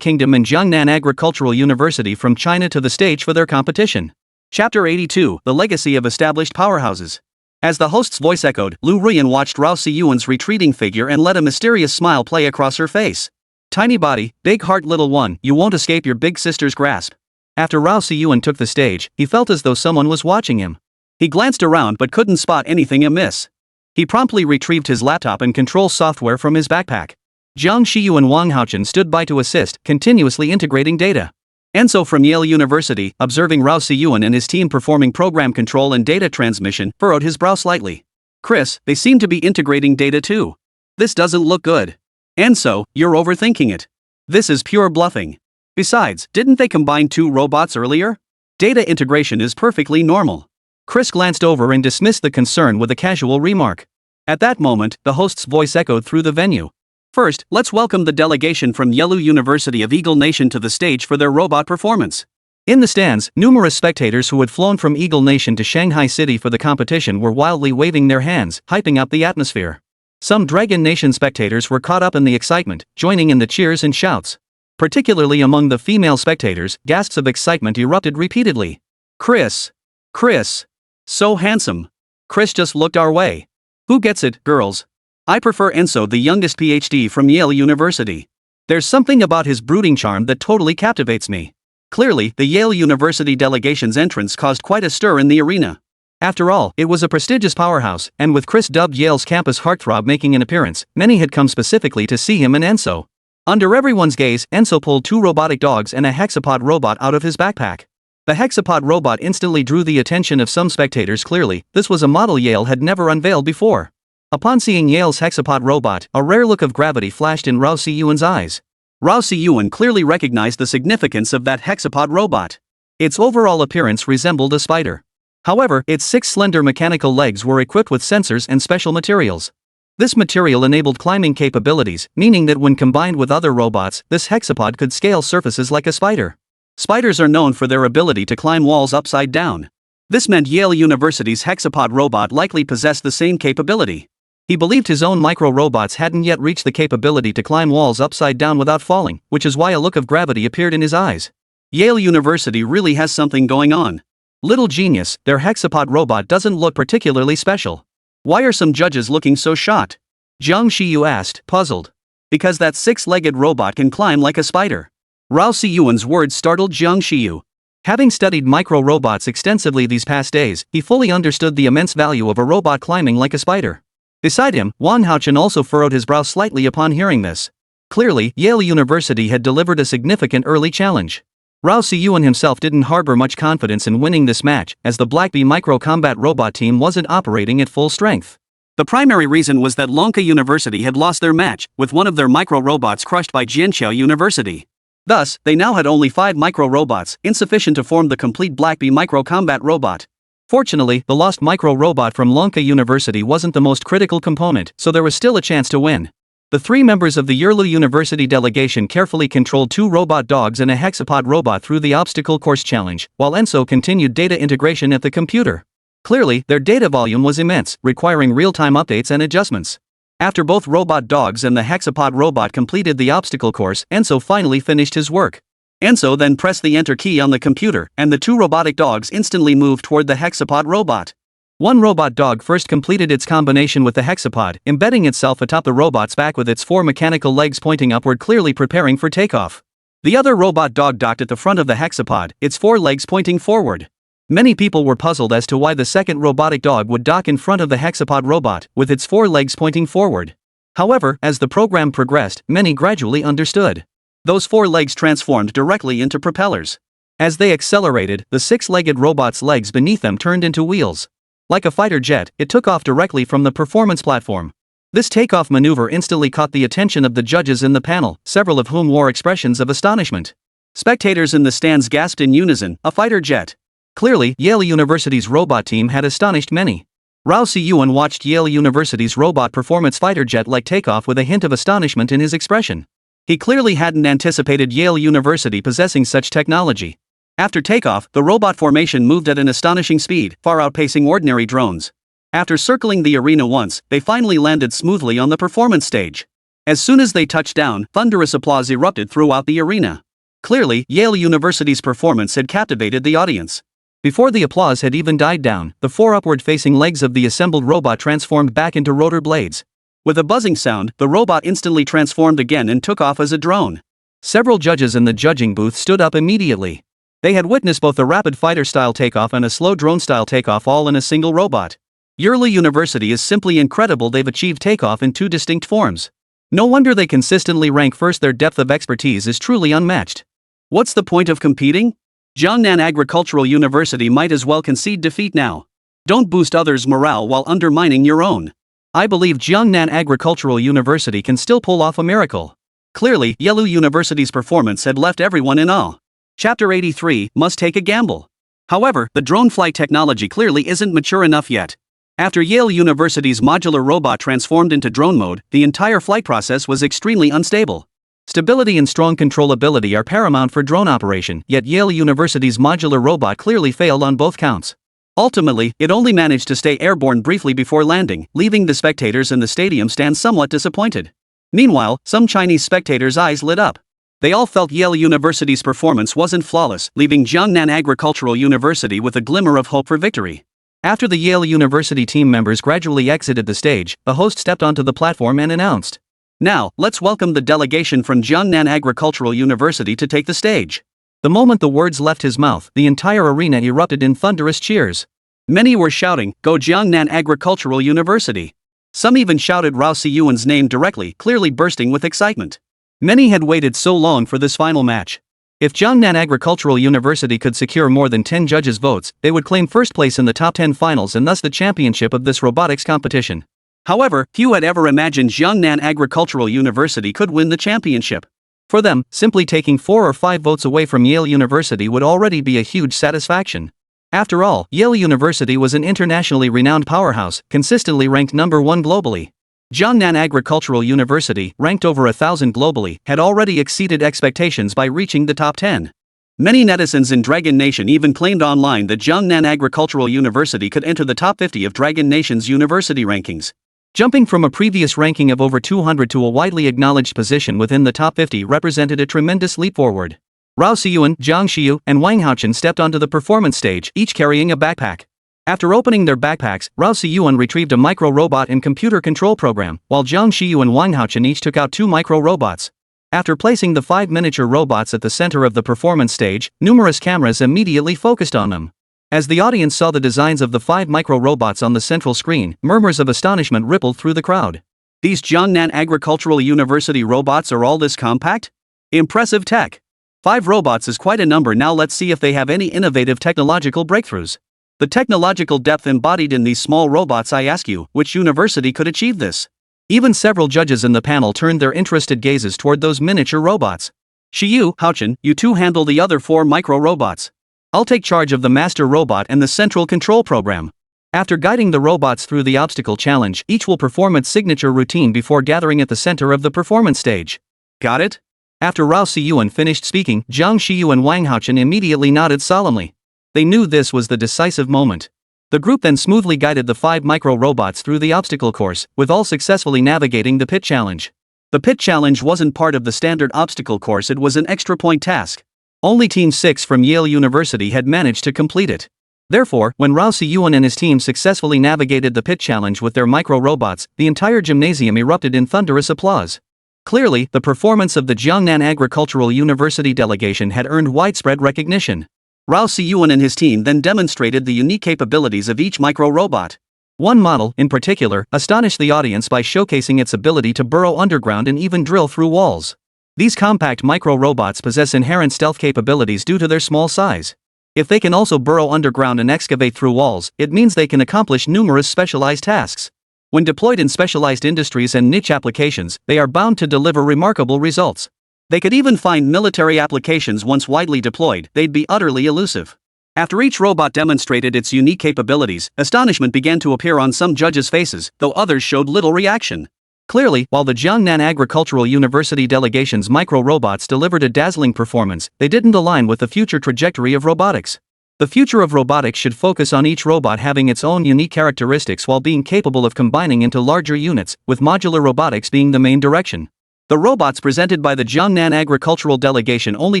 Kingdom and Jiangnan Agricultural University from China to the stage for their competition. Chapter 82, The Legacy of Established Powerhouses. As the host's voice echoed, Lu Ruyan watched Rao Siyuan's retreating figure and let a mysterious smile play across her face. Tiny body, big heart little one, you won't escape your big sister's grasp. After Rao Siyuan took the stage, he felt as though someone was watching him. He glanced around but couldn't spot anything amiss. He promptly retrieved his laptop and control software from his backpack. Jiang Xiyu and Wang Haochen stood by to assist, continuously integrating data. Enso from Yale University, observing Rao Siyuan and his team performing program control and data transmission, furrowed his brow slightly. Chris, they seem to be integrating data too. This doesn't look good. Enso, you're overthinking it. This is pure bluffing. Besides, didn't they combine 2 robots earlier? Data integration is perfectly normal. Chris glanced over and dismissed the concern with a casual remark. At that moment, the host's voice echoed through the venue. First, let's welcome the delegation from Yelu University of Eagle Nation to the stage for their robot performance. In the stands, numerous spectators who had flown from Eagle Nation to Shanghai City for the competition were wildly waving their hands, hyping up the atmosphere. Some Dragon Nation spectators were caught up in the excitement, joining in the cheers and shouts. Particularly among the female spectators, gasps of excitement erupted repeatedly. Chris! Chris! So handsome! Chris just looked our way. Who gets it, girls? I prefer Enso, the youngest PhD from Yale University. There's something about his brooding charm that totally captivates me. Clearly, the Yale University delegation's entrance caused quite a stir in the arena. After all, it was a prestigious powerhouse, and with Chris dubbed Yale's campus heartthrob making an appearance, many had come specifically to see him and Enso. Under everyone's gaze, Enso pulled 2 robotic dogs and a hexapod robot out of his backpack. The hexapod robot instantly drew the attention of some spectators. Clearly, this was a model Yale had never unveiled before. Upon seeing Yale's hexapod robot, a rare look of gravity flashed in Rao Siyuan's eyes. Rao Siyuan clearly recognized the significance of that hexapod robot. Its overall appearance resembled a spider. However, its 6 slender mechanical legs were equipped with sensors and special materials. This material enabled climbing capabilities, meaning that when combined with other robots, this hexapod could scale surfaces like a spider. Spiders are known for their ability to climb walls upside down. This meant Yale University's hexapod robot likely possessed the same capability. He believed his own micro-robots hadn't yet reached the capability to climb walls upside down without falling, which is why a look of gravity appeared in his eyes. Yale University really has something going on. Little genius, their hexapod robot doesn't look particularly special. Why are some judges looking so shocked? Jiang Xiyu asked, puzzled. Because that 6-legged robot can climb like a spider. Rao Siyuan's words startled Jiang Xiyu. Having studied micro-robots extensively these past days, he fully understood the immense value of a robot climbing like a spider. Beside him, Wang Haochen also furrowed his brow slightly upon hearing this. Clearly, Yale University had delivered a significant early challenge. Rao Siyuan himself didn't harbor much confidence in winning this match, as the Blackbee micro-combat robot team wasn't operating at full strength. The primary reason was that Lonka University had lost their match, with one of their micro-robots crushed by Jianqiao University. Thus, they now had only 5 micro-robots, insufficient to form the complete Blackbee micro-combat robot. Fortunately, the lost micro-robot from Lonka University wasn't the most critical component, so there was still a chance to win. The 3 members of the Yerlu University delegation carefully controlled 2 robot dogs and a hexapod robot through the obstacle course challenge, while Enso continued data integration at the computer. Clearly, their data volume was immense, requiring real-time updates and adjustments. After both robot dogs and the hexapod robot completed the obstacle course, Enso finally finished his work. Enso then pressed the enter key on the computer, and the 2 robotic dogs instantly moved toward the hexapod robot. One robot dog first completed its combination with the hexapod, embedding itself atop the robot's back with its 4 mechanical legs pointing upward, clearly preparing for takeoff. The other robot dog docked at the front of the hexapod, its 4 legs pointing forward. Many people were puzzled as to why the second robotic dog would dock in front of the hexapod robot, with its 4 legs pointing forward. However, as the program progressed, many gradually understood. Those 4 legs transformed directly into propellers. As they accelerated, the 6-legged robot's legs beneath them turned into wheels. Like a fighter jet, it took off directly from the performance platform. This takeoff maneuver instantly caught the attention of the judges in the panel, several of whom wore expressions of astonishment. Spectators in the stands gasped in unison, a fighter jet. Clearly, Yale University's robot team had astonished many. Rao Si-yuan watched Yale University's robot performance fighter jet-like takeoff with a hint of astonishment in his expression. He clearly hadn't anticipated Yale University possessing such technology. After takeoff, the robot formation moved at an astonishing speed, far outpacing ordinary drones. After circling the arena once, they finally landed smoothly on the performance stage. As soon as they touched down, thunderous applause erupted throughout the arena. Clearly, Yale University's performance had captivated the audience. Before the applause had even died down, the four upward-facing legs of the assembled robot transformed back into rotor blades. With a buzzing sound, the robot instantly transformed again and took off as a drone. Several judges in the judging booth stood up immediately. They had witnessed both a rapid fighter-style takeoff and a slow drone-style takeoff all in a single robot. Yale University is simply incredible. They've achieved takeoff in two distinct forms. No wonder they consistently rank first. Their depth of expertise is truly unmatched. What's the point of competing? Jiangnan Agricultural University might as well concede defeat now. Don't boost others' morale while undermining your own. I believe Jiangnan Agricultural University can still pull off a miracle. Clearly, Yale University's performance had left everyone in awe. Chapter 83, Must Take a Gamble. However, the drone flight technology clearly isn't mature enough yet. After Yale University's modular robot transformed into drone mode, the entire flight process was extremely unstable. Stability and strong controllability are paramount for drone operation, yet Yale University's modular robot clearly failed on both counts. Ultimately, it only managed to stay airborne briefly before landing, leaving the spectators in the stadium stand somewhat disappointed. Meanwhile, some Chinese spectators' eyes lit up. They all felt Yale University's performance wasn't flawless, leaving Jiangnan Agricultural University with a glimmer of hope for victory. After the Yale University team members gradually exited the stage, the host stepped onto the platform and announced, "Now, let's welcome the delegation from Jiangnan Agricultural University to take the stage." The moment the words left his mouth, the entire arena erupted in thunderous cheers. Many were shouting, "Go Jiangnan Agricultural University!" Some even shouted Rao Si-yuan's name directly, clearly bursting with excitement. Many had waited so long for this final match. If Jiangnan Agricultural University could secure more than 10 judges' votes, they would claim first place in the top 10 finals and thus the championship of this robotics competition. However, few had ever imagined Jiangnan Agricultural University could win the championship. For them, simply taking 4 or 5 votes away from Yale University would already be a huge satisfaction. After all, Yale University was an internationally renowned powerhouse, consistently ranked number 1 globally. Jiangnan Agricultural University, ranked over 1,000 globally, had already exceeded expectations by reaching the top 10. Many netizens in Dragon Nation even claimed online that Jiangnan Agricultural University could enter the top 50 of Dragon Nation's university rankings. Jumping from a previous ranking of over 200 to a widely acknowledged position within the top 50 represented a tremendous leap forward. Rao Si-yuan, Zhang Xiu, and Wang Haochen stepped onto the performance stage, each carrying a backpack. After opening their backpacks, Rao Si-yuan retrieved a micro-robot and computer control program, while Zhang Xiu and Wang Haochen each took out 2 micro-robots. After placing the 5 miniature robots at the center of the performance stage, numerous cameras immediately focused on them. As the audience saw the designs of the 5 micro-robots on the central screen, murmurs of astonishment rippled through the crowd. These Jiangnan Agricultural University robots are all this compact? Impressive tech. 5 robots is quite a number. Now let's see if they have any innovative technological breakthroughs. The technological depth embodied in these small robots, I ask you, which university could achieve this? Even several judges in the panel turned their interested gazes toward those miniature robots. Xiu, Haochen, you two handle the other 4 micro-robots. I'll take charge of the master robot and the central control program. After guiding the robots through the obstacle challenge, each will perform its signature routine before gathering at the center of the performance stage. Got it? After Rao Si-yuan finished speaking, Zhang Xiu and Wang Haochen immediately nodded solemnly. They knew this was the decisive moment. The group then smoothly guided the 5 micro-robots through the obstacle course, with all successfully navigating the pit challenge. The pit challenge wasn't part of the standard obstacle course, it was an extra point task. Only Team 6 from Yale University had managed to complete it. Therefore, when Rao Si-yuan and his team successfully navigated the pit challenge with their micro-robots, the entire gymnasium erupted in thunderous applause. Clearly, the performance of the Jiangnan Agricultural University delegation had earned widespread recognition. Rao Si-yuan and his team then demonstrated the unique capabilities of each micro-robot. One model, in particular, astonished the audience by showcasing its ability to burrow underground and even drill through walls. These compact micro-robots possess inherent stealth capabilities due to their small size. If they can also burrow underground and excavate through walls, it means they can accomplish numerous specialized tasks. When deployed in specialized industries and niche applications, they are bound to deliver remarkable results. They could even find military applications once widely deployed, they'd be utterly elusive. After each robot demonstrated its unique capabilities, astonishment began to appear on some judges' faces, though others showed little reaction. Clearly, while the Jiangnan Agricultural University delegation's micro-robots delivered a dazzling performance, they didn't align with the future trajectory of robotics. The future of robotics should focus on each robot having its own unique characteristics while being capable of combining into larger units, with modular robotics being the main direction. The robots presented by the Jiangnan Agricultural Delegation only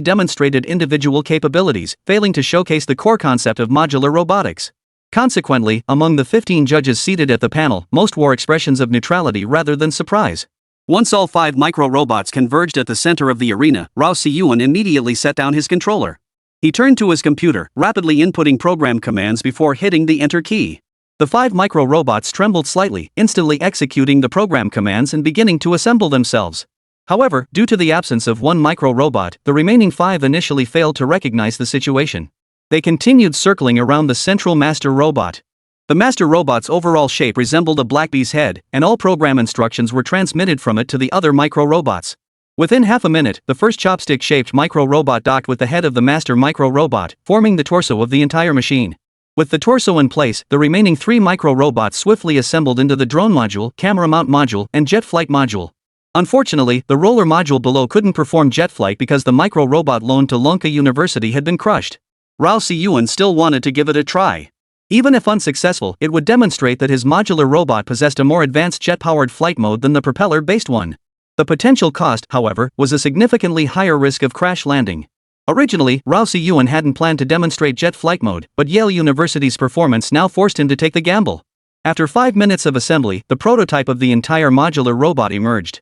demonstrated individual capabilities, failing to showcase the core concept of modular robotics. Consequently, among the 15 judges seated at the panel, most wore expressions of neutrality rather than surprise. Once all 5 micro-robots converged at the center of the arena, Rao Siyuan immediately set down his controller. He turned to his computer, rapidly inputting program commands before hitting the enter key. The 5 micro-robots trembled slightly, instantly executing the program commands and beginning to assemble themselves. However, due to the absence of one micro-robot, the remaining 5 initially failed to recognize the situation. They continued circling around the central master robot. The master robot's overall shape resembled a black bee's head, and all program instructions were transmitted from it to the other micro-robots. Within half a minute, the first chopstick-shaped micro-robot docked with the head of the master micro-robot, forming the torso of the entire machine. With the torso in place, the remaining 3 micro-robots swiftly assembled into the drone module, camera mount module, and jet flight module. Unfortunately, the roller module below couldn't perform jet flight because the micro-robot loaned to Lonka University had been crushed. Rao Siyuan still wanted to give it a try. Even if unsuccessful, it would demonstrate that his modular robot possessed a more advanced jet-powered flight mode than the propeller-based one. The potential cost, however, was a significantly higher risk of crash landing. Originally, Rao Siyuan hadn't planned to demonstrate jet flight mode, but Yale University's performance now forced him to take the gamble. After 5 minutes of assembly, the prototype of the entire modular robot emerged.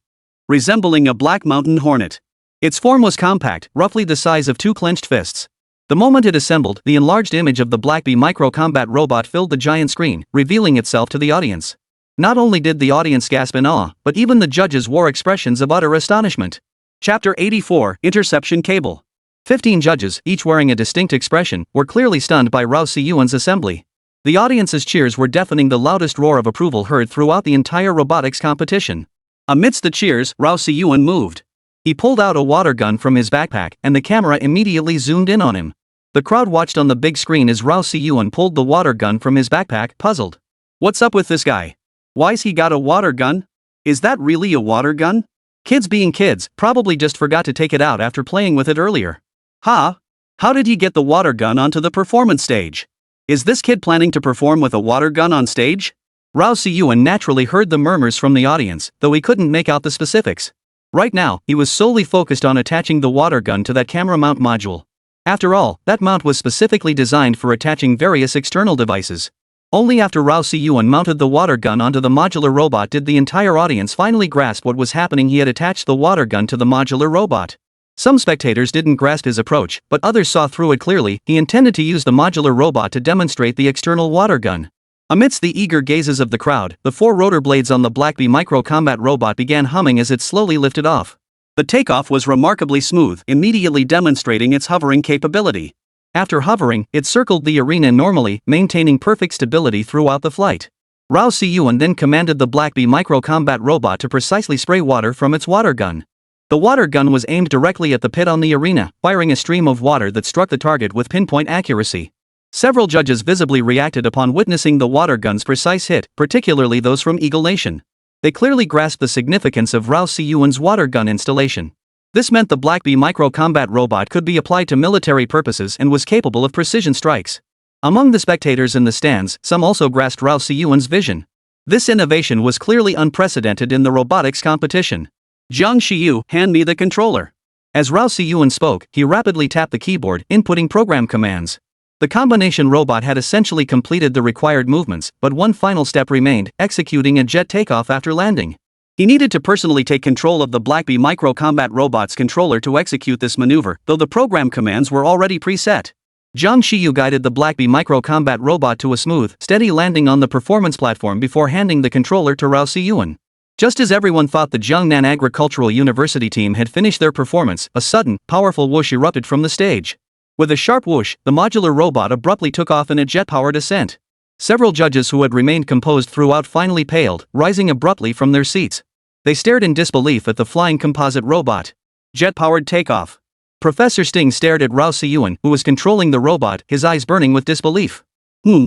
Resembling a black mountain hornet. Its form was compact, roughly the size of 2 clenched fists. The moment it assembled, the enlarged image of the Blackbee micro-combat robot filled the giant screen, revealing itself to the audience. Not only did the audience gasp in awe, but even the judges wore expressions of utter astonishment. Chapter 84, Interception Cable. 15 judges, each wearing a distinct expression, were clearly stunned by Rao Siyuan's assembly. The audience's cheers were deafening, the loudest roar of approval heard throughout the entire robotics competition. Amidst the cheers, Rao Siyuan moved. He pulled out a water gun from his backpack, and the camera immediately zoomed in on him. The crowd watched on the big screen as Rao Siyuan pulled the water gun from his backpack, puzzled. What's up with this guy? Why's he got a water gun? Is that really a water gun? Kids being kids, probably just forgot to take it out after playing with it earlier. Huh? How did he get the water gun onto the performance stage? Is this kid planning to perform with a water gun on stage? Rao Siyuan naturally heard the murmurs from the audience, though he couldn't make out the specifics. Right now, he was solely focused on attaching the water gun to that camera mount module. After all, that mount was specifically designed for attaching various external devices. Only after Rao Siyuan mounted the water gun onto the modular robot did the entire audience finally grasp what was happening. He had attached the water gun to the modular robot. Some spectators didn't grasp his approach, but others saw through it clearly. He intended to use the modular robot to demonstrate the external water gun. Amidst the eager gazes of the crowd, the 4 rotor blades on the Blackbee micro-combat robot began humming as it slowly lifted off. The takeoff was remarkably smooth, immediately demonstrating its hovering capability. After hovering, it circled the arena normally, maintaining perfect stability throughout the flight. Rao Siyuan then commanded the Blackbee micro-combat robot to precisely spray water from its water gun. The water gun was aimed directly at the pit on the arena, firing a stream of water that struck the target with pinpoint accuracy. Several judges visibly reacted upon witnessing the water gun's precise hit, particularly those from Eagle Nation. They clearly grasped the significance of Rao Siyuan's water gun installation. This meant the Blackbee micro-combat robot could be applied to military purposes and was capable of precision strikes. Among the spectators in the stands, some also grasped Rao Siyuan's vision. This innovation was clearly unprecedented in the robotics competition. Jiang Shiyu, hand me the controller. As Rao Siyuan spoke, he rapidly tapped the keyboard, inputting program commands. The combination robot had essentially completed the required movements, but one final step remained: executing a jet takeoff after landing. He needed to personally take control of the Blackbee micro-combat robot's controller to execute this maneuver, though the program commands were already preset. Jiang Shiyu guided the Blackbee micro-combat robot to a smooth, steady landing on the performance platform before handing the controller to Rao Siyuan. Just as everyone thought the Jiangnan Agricultural University team had finished their performance, a sudden, powerful whoosh erupted from the stage. With a sharp whoosh, the modular robot abruptly took off in a jet-powered ascent. Several judges who had remained composed throughout finally paled, rising abruptly from their seats. They stared in disbelief at the flying composite robot. Jet-powered takeoff. Professor Sting stared at Rao Siyuan, who was controlling the robot, his eyes burning with disbelief.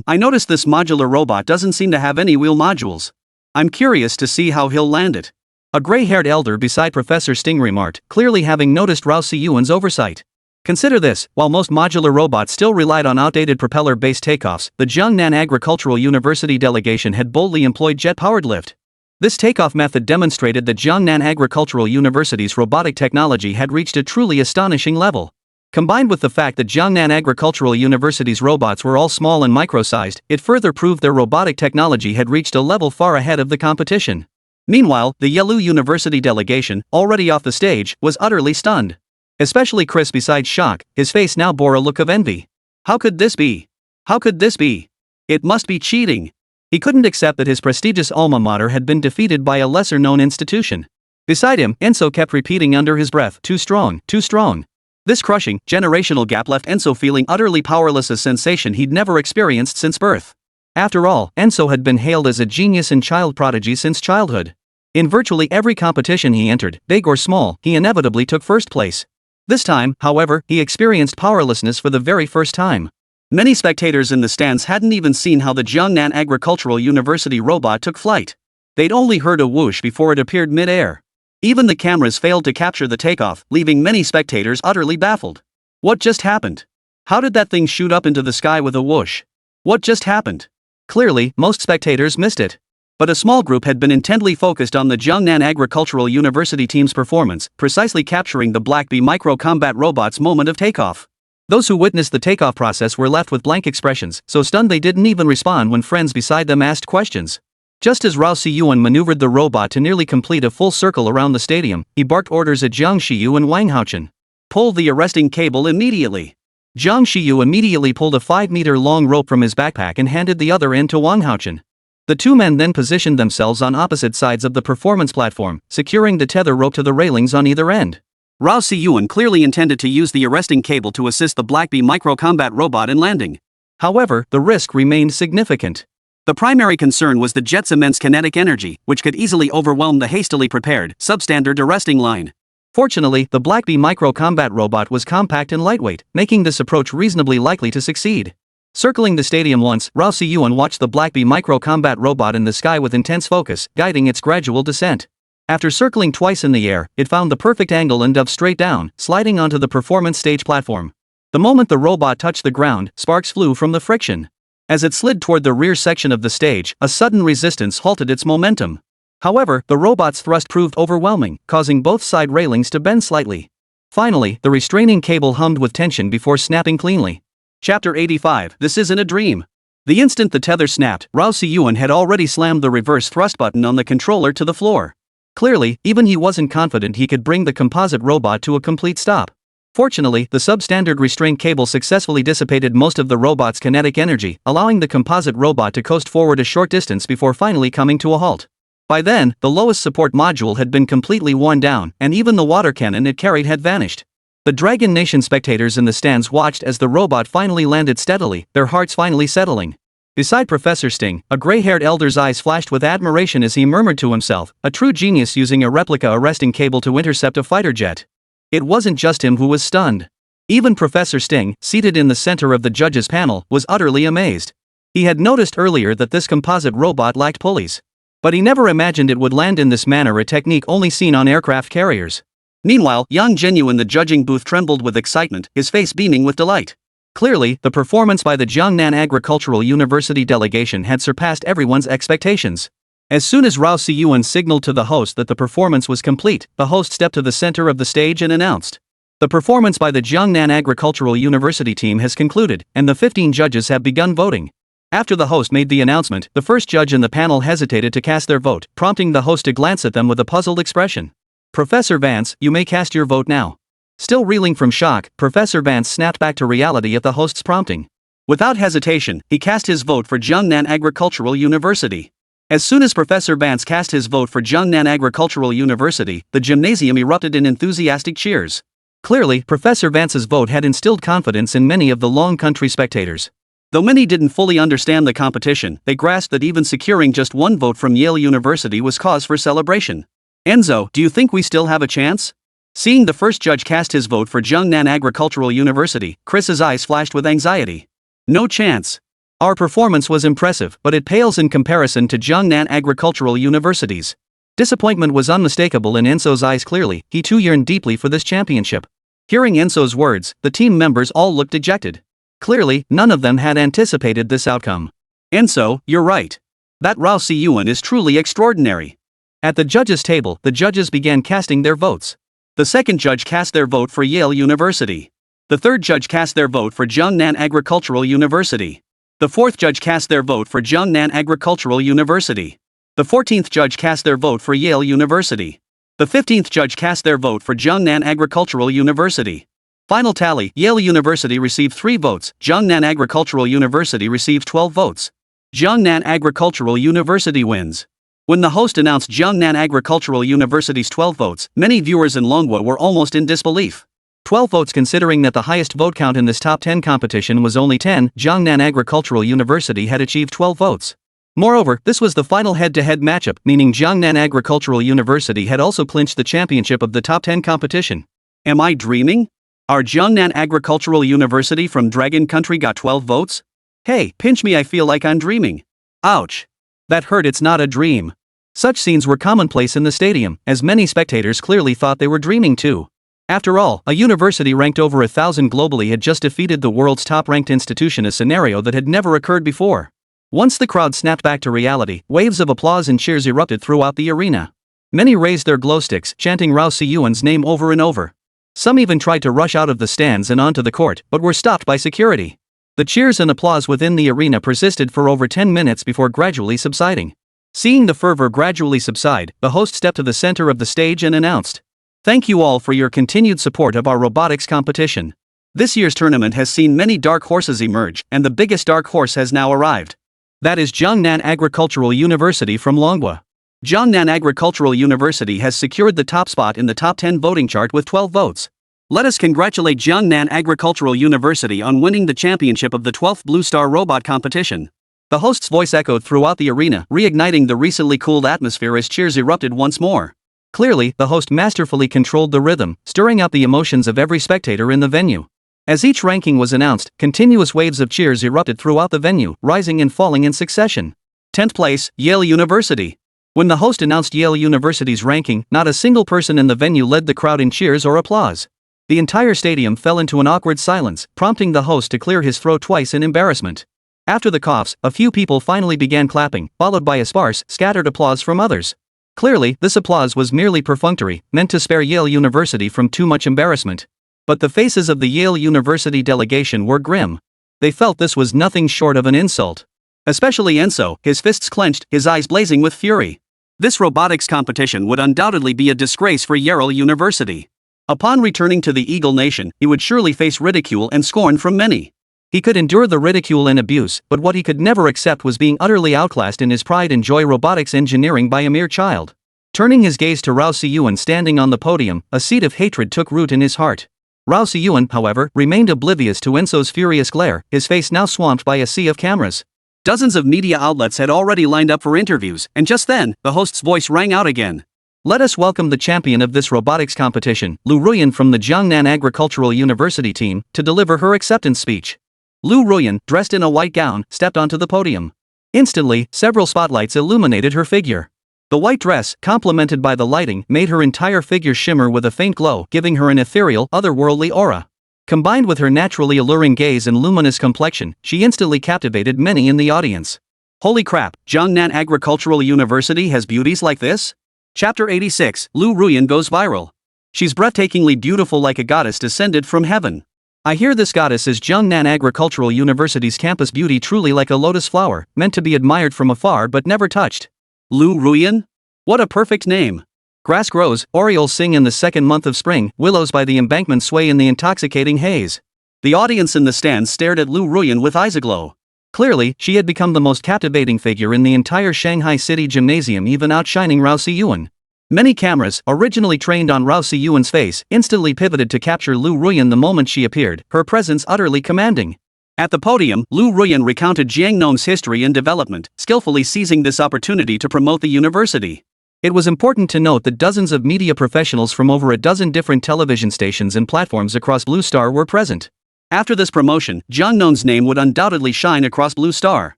I noticed this modular robot doesn't seem to have any wheel modules. I'm curious to see how he'll land it. A gray-haired elder beside Professor Sting remarked, clearly having noticed Rao Siyuan's oversight. Consider this, while most modular robots still relied on outdated propeller-based takeoffs, the Jiangnan Agricultural University delegation had boldly employed jet-powered lift. This takeoff method demonstrated that Jiangnan Agricultural University's robotic technology had reached a truly astonishing level. Combined with the fact that Jiangnan Agricultural University's robots were all small and micro-sized, it further proved their robotic technology had reached a level far ahead of the competition. Meanwhile, the Yelu University delegation, already off the stage, was utterly stunned. Especially Chris, besides shock, his face now bore a look of envy. How could this be? How could this be? It must be cheating. He couldn't accept that his prestigious alma mater had been defeated by a lesser-known institution. Beside him, Enso kept repeating under his breath, too strong, too strong. This crushing, generational gap left Enso feeling utterly powerless, a sensation he'd never experienced since birth. After all, Enso had been hailed as a genius and child prodigy since childhood. In virtually every competition he entered, big or small, he inevitably took first place. This time, however, he experienced powerlessness for the very first time. Many spectators in the stands hadn't even seen how the Jiangnan Agricultural University robot took flight. They'd only heard a whoosh before it appeared mid-air. Even the cameras failed to capture the takeoff, leaving many spectators utterly baffled. What just happened? How did that thing shoot up into the sky with a whoosh? What just happened? Clearly, most spectators missed it. But a small group had been intently focused on the Jiangnan Agricultural University team's performance, precisely capturing the Black Bee micro-combat robot's moment of takeoff. Those who witnessed the takeoff process were left with blank expressions, so stunned they didn't even respond when friends beside them asked questions. Just as Rao Siyuan maneuvered the robot to nearly complete a full circle around the stadium, he barked orders at Jiang Shiyu and Wang Haochen. Pull the arresting cable immediately. Jiang Shiyu immediately pulled a 5-meter-long rope from his backpack and handed the other end to Wang Haochen. The two men then positioned themselves on opposite sides of the performance platform, securing the tether rope to the railings on either end. Rao Siyuan clearly intended to use the arresting cable to assist the Black Bee micro-combat robot in landing. However, the risk remained significant. The primary concern was the jet's immense kinetic energy, which could easily overwhelm the hastily prepared, substandard arresting line. Fortunately, the Black Bee micro-combat robot was compact and lightweight, making this approach reasonably likely to succeed. Circling the stadium once, Rao Siyuan watched the Black Bee micro-combat robot in the sky with intense focus, guiding its gradual descent. After circling twice in the air, it found the perfect angle and dove straight down, sliding onto the performance stage platform. The moment the robot touched the ground, sparks flew from the friction. As it slid toward the rear section of the stage, a sudden resistance halted its momentum. However, the robot's thrust proved overwhelming, causing both side railings to bend slightly. Finally, the restraining cable hummed with tension before snapping cleanly. Chapter 85, This Isn't a Dream. The instant the tether snapped, Rao Siyuan had already slammed the reverse thrust button on the controller to the floor. Clearly, even he wasn't confident he could bring the composite robot to a complete stop. Fortunately, the substandard restraint cable successfully dissipated most of the robot's kinetic energy, allowing the composite robot to coast forward a short distance before finally coming to a halt. By then, the lowest support module had been completely worn down, and even the water cannon it carried had vanished. The Dragon Nation spectators in the stands watched as the robot finally landed steadily, their hearts finally settling. Beside Professor Sting, a gray-haired elder's eyes flashed with admiration as he murmured to himself, a true genius using a replica arresting cable to intercept a fighter jet. It wasn't just him who was stunned. Even Professor Sting, seated in the center of the judges' panel, was utterly amazed. He had noticed earlier that this composite robot lacked pulleys. But he never imagined it would land in this manner, a technique only seen on aircraft carriers. Meanwhile, Yang Zhenyu in the judging booth trembled with excitement, his face beaming with delight. Clearly, the performance by the Jiangnan Agricultural University delegation had surpassed everyone's expectations. As soon as Rao Siyuan signaled to the host that the performance was complete, the host stepped to the center of the stage and announced, "The performance by the Jiangnan Agricultural University team has concluded, and the 15 judges have begun voting." After the host made the announcement, the first judge in the panel hesitated to cast their vote, prompting the host to glance at them with a puzzled expression. "Professor Vance, you may cast your vote now." Still reeling from shock, Professor Vance snapped back to reality at the host's prompting. Without hesitation, he cast his vote for Jiangnan Agricultural University. As soon as Professor Vance cast his vote for Jiangnan Agricultural University, the gymnasium erupted in enthusiastic cheers. Clearly, Professor Vance's vote had instilled confidence in many of the Long Country spectators. Though many didn't fully understand the competition, they grasped that even securing just one vote from Yale University was cause for celebration. Enzo, do you think we still have a chance? Seeing the first judge cast his vote for Jiangnan Agricultural University, Chris's eyes flashed with anxiety. No chance. Our performance was impressive, but it pales in comparison to Jiangnan Agricultural University's. Disappointment was unmistakable in Enzo's eyes. Clearly, he too yearned deeply for this championship. Hearing Enzo's words, the team members all looked dejected. Clearly, none of them had anticipated this outcome. Enzo, you're right. That Rao Siyuan is truly extraordinary. At the judges' table, the judges began casting their votes. The second judge cast their vote for Yale University. The third judge cast their vote for Jiangnan Agricultural University. The fourth judge cast their vote for Jiangnan Agricultural University. The 14th judge cast their vote for Yale University. The 15th judge cast their vote for Jiangnan Agricultural University. Final tally, Yale University received 3 votes, Jiangnan Agricultural University received 12 votes. Jiangnan Agricultural University wins. When the host announced Jiangnan Agricultural University's 12 votes, many viewers in Manhwa were almost in disbelief. 12 votes considering that the highest vote count in this top 10 competition was only 10, Jiangnan Agricultural University had achieved 12 votes. Moreover, this was the final head-to-head matchup, meaning Jiangnan Agricultural University had also clinched the championship of the top 10 competition. Am I dreaming? Our Jiangnan Agricultural University from Dragon Country got 12 votes? Hey, pinch me, I feel like I'm dreaming. Ouch. That hurt. It's not a dream. Such scenes were commonplace in the stadium, as many spectators clearly thought they were dreaming too. After all, a university ranked over 1,000 globally had just defeated the world's top-ranked institution, a scenario that had never occurred before. Once the crowd snapped back to reality, waves of applause and cheers erupted throughout the arena. Many raised their glow sticks, chanting Rao Siyuan's name over and over. Some even tried to rush out of the stands and onto the court, but were stopped by security. The cheers and applause within the arena persisted for over 10 minutes before gradually subsiding. Seeing the fervor gradually subside, the host stepped to the center of the stage and announced, "Thank you all for your continued support of our robotics competition. This year's tournament has seen many dark horses emerge, and the biggest dark horse has now arrived. That is Jiangnan Agricultural University from Manhwa. Jiangnan Agricultural University has secured the top spot in the top 10 voting chart with 12 votes. Let us congratulate Jiangnan Agricultural University on winning the championship of the 12th Blue Star Robot competition." The host's voice echoed throughout the arena, reigniting the recently cooled atmosphere as cheers erupted once more. Clearly, the host masterfully controlled the rhythm, stirring out the emotions of every spectator in the venue. As each ranking was announced, continuous waves of cheers erupted throughout the venue, rising and falling in succession. 10th place, Yale University. When the host announced Yale University's ranking, not a single person in the venue led the crowd in cheers or applause. The entire stadium fell into an awkward silence, prompting the host to clear his throat twice in embarrassment. After the coughs, a few people finally began clapping, followed by a sparse, scattered applause from others. Clearly, this applause was merely perfunctory, meant to spare Yale University from too much embarrassment. But the faces of the Yale University delegation were grim. They felt this was nothing short of an insult. Especially Enzo, his fists clenched, his eyes blazing with fury. This robotics competition would undoubtedly be a disgrace for Yale University. Upon returning to the Eagle Nation, he would surely face ridicule and scorn from many. He could endure the ridicule and abuse, but what he could never accept was being utterly outclassed in his pride and joy robotics engineering by a mere child. Turning his gaze to Rao Siyuan standing on the podium, a seed of hatred took root in his heart. Rao Siyuan, however, remained oblivious to Enzo's furious glare, his face now swamped by a sea of cameras. Dozens of media outlets had already lined up for interviews, and just then, the host's voice rang out again. "Let us welcome the champion of this robotics competition, Lu Ruyan from the Jiangnan Agricultural University team, to deliver her acceptance speech." Lu Ruyan, dressed in a white gown, stepped onto the podium. Instantly, several spotlights illuminated her figure. The white dress, complemented by the lighting, made her entire figure shimmer with a faint glow, giving her an ethereal, otherworldly aura. Combined with her naturally alluring gaze and luminous complexion, she instantly captivated many in the audience. Holy crap, Jiangnan Agricultural University has beauties like this? Chapter 86, Lu Ruyan goes viral. She's breathtakingly beautiful like a goddess descended from heaven. I hear this goddess is Jiangnan Agricultural University's campus beauty, truly like a lotus flower, meant to be admired from afar but never touched. Lu Ruyan? What a perfect name. Grass grows, orioles sing in the second month of spring, willows by the embankment sway in the intoxicating haze. The audience in the stands stared at Lu Ruyan with eyes aglow. Clearly, she had become the most captivating figure in the entire Shanghai City Gymnasium, even outshining Rao Siyuan. Many cameras, originally trained on Rao Siyuan's face, instantly pivoted to capture Lu Ruyan the moment she appeared, her presence utterly commanding. At the podium, Lu Ruyan recounted Jiang Nong's history and development, skillfully seizing this opportunity to promote the university. It was important to note that dozens of media professionals from over a dozen different television stations and platforms across Blue Star were present. After this promotion, Jiang Nong's name would undoubtedly shine across Blue Star.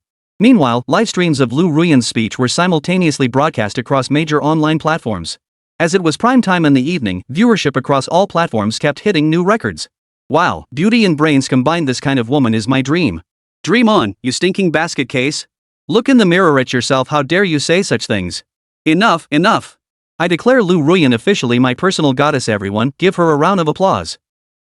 Meanwhile, live streams of Lu Ruyan's speech were simultaneously broadcast across major online platforms. As it was prime time in the evening, viewership across all platforms kept hitting new records. Wow, beauty and brains combined, this kind of woman is my dream. Dream on, you stinking basket case. Look in the mirror at yourself, how dare you say such things. Enough, enough. I declare Lu Ruyan officially my personal goddess. Everyone, give her a round of applause.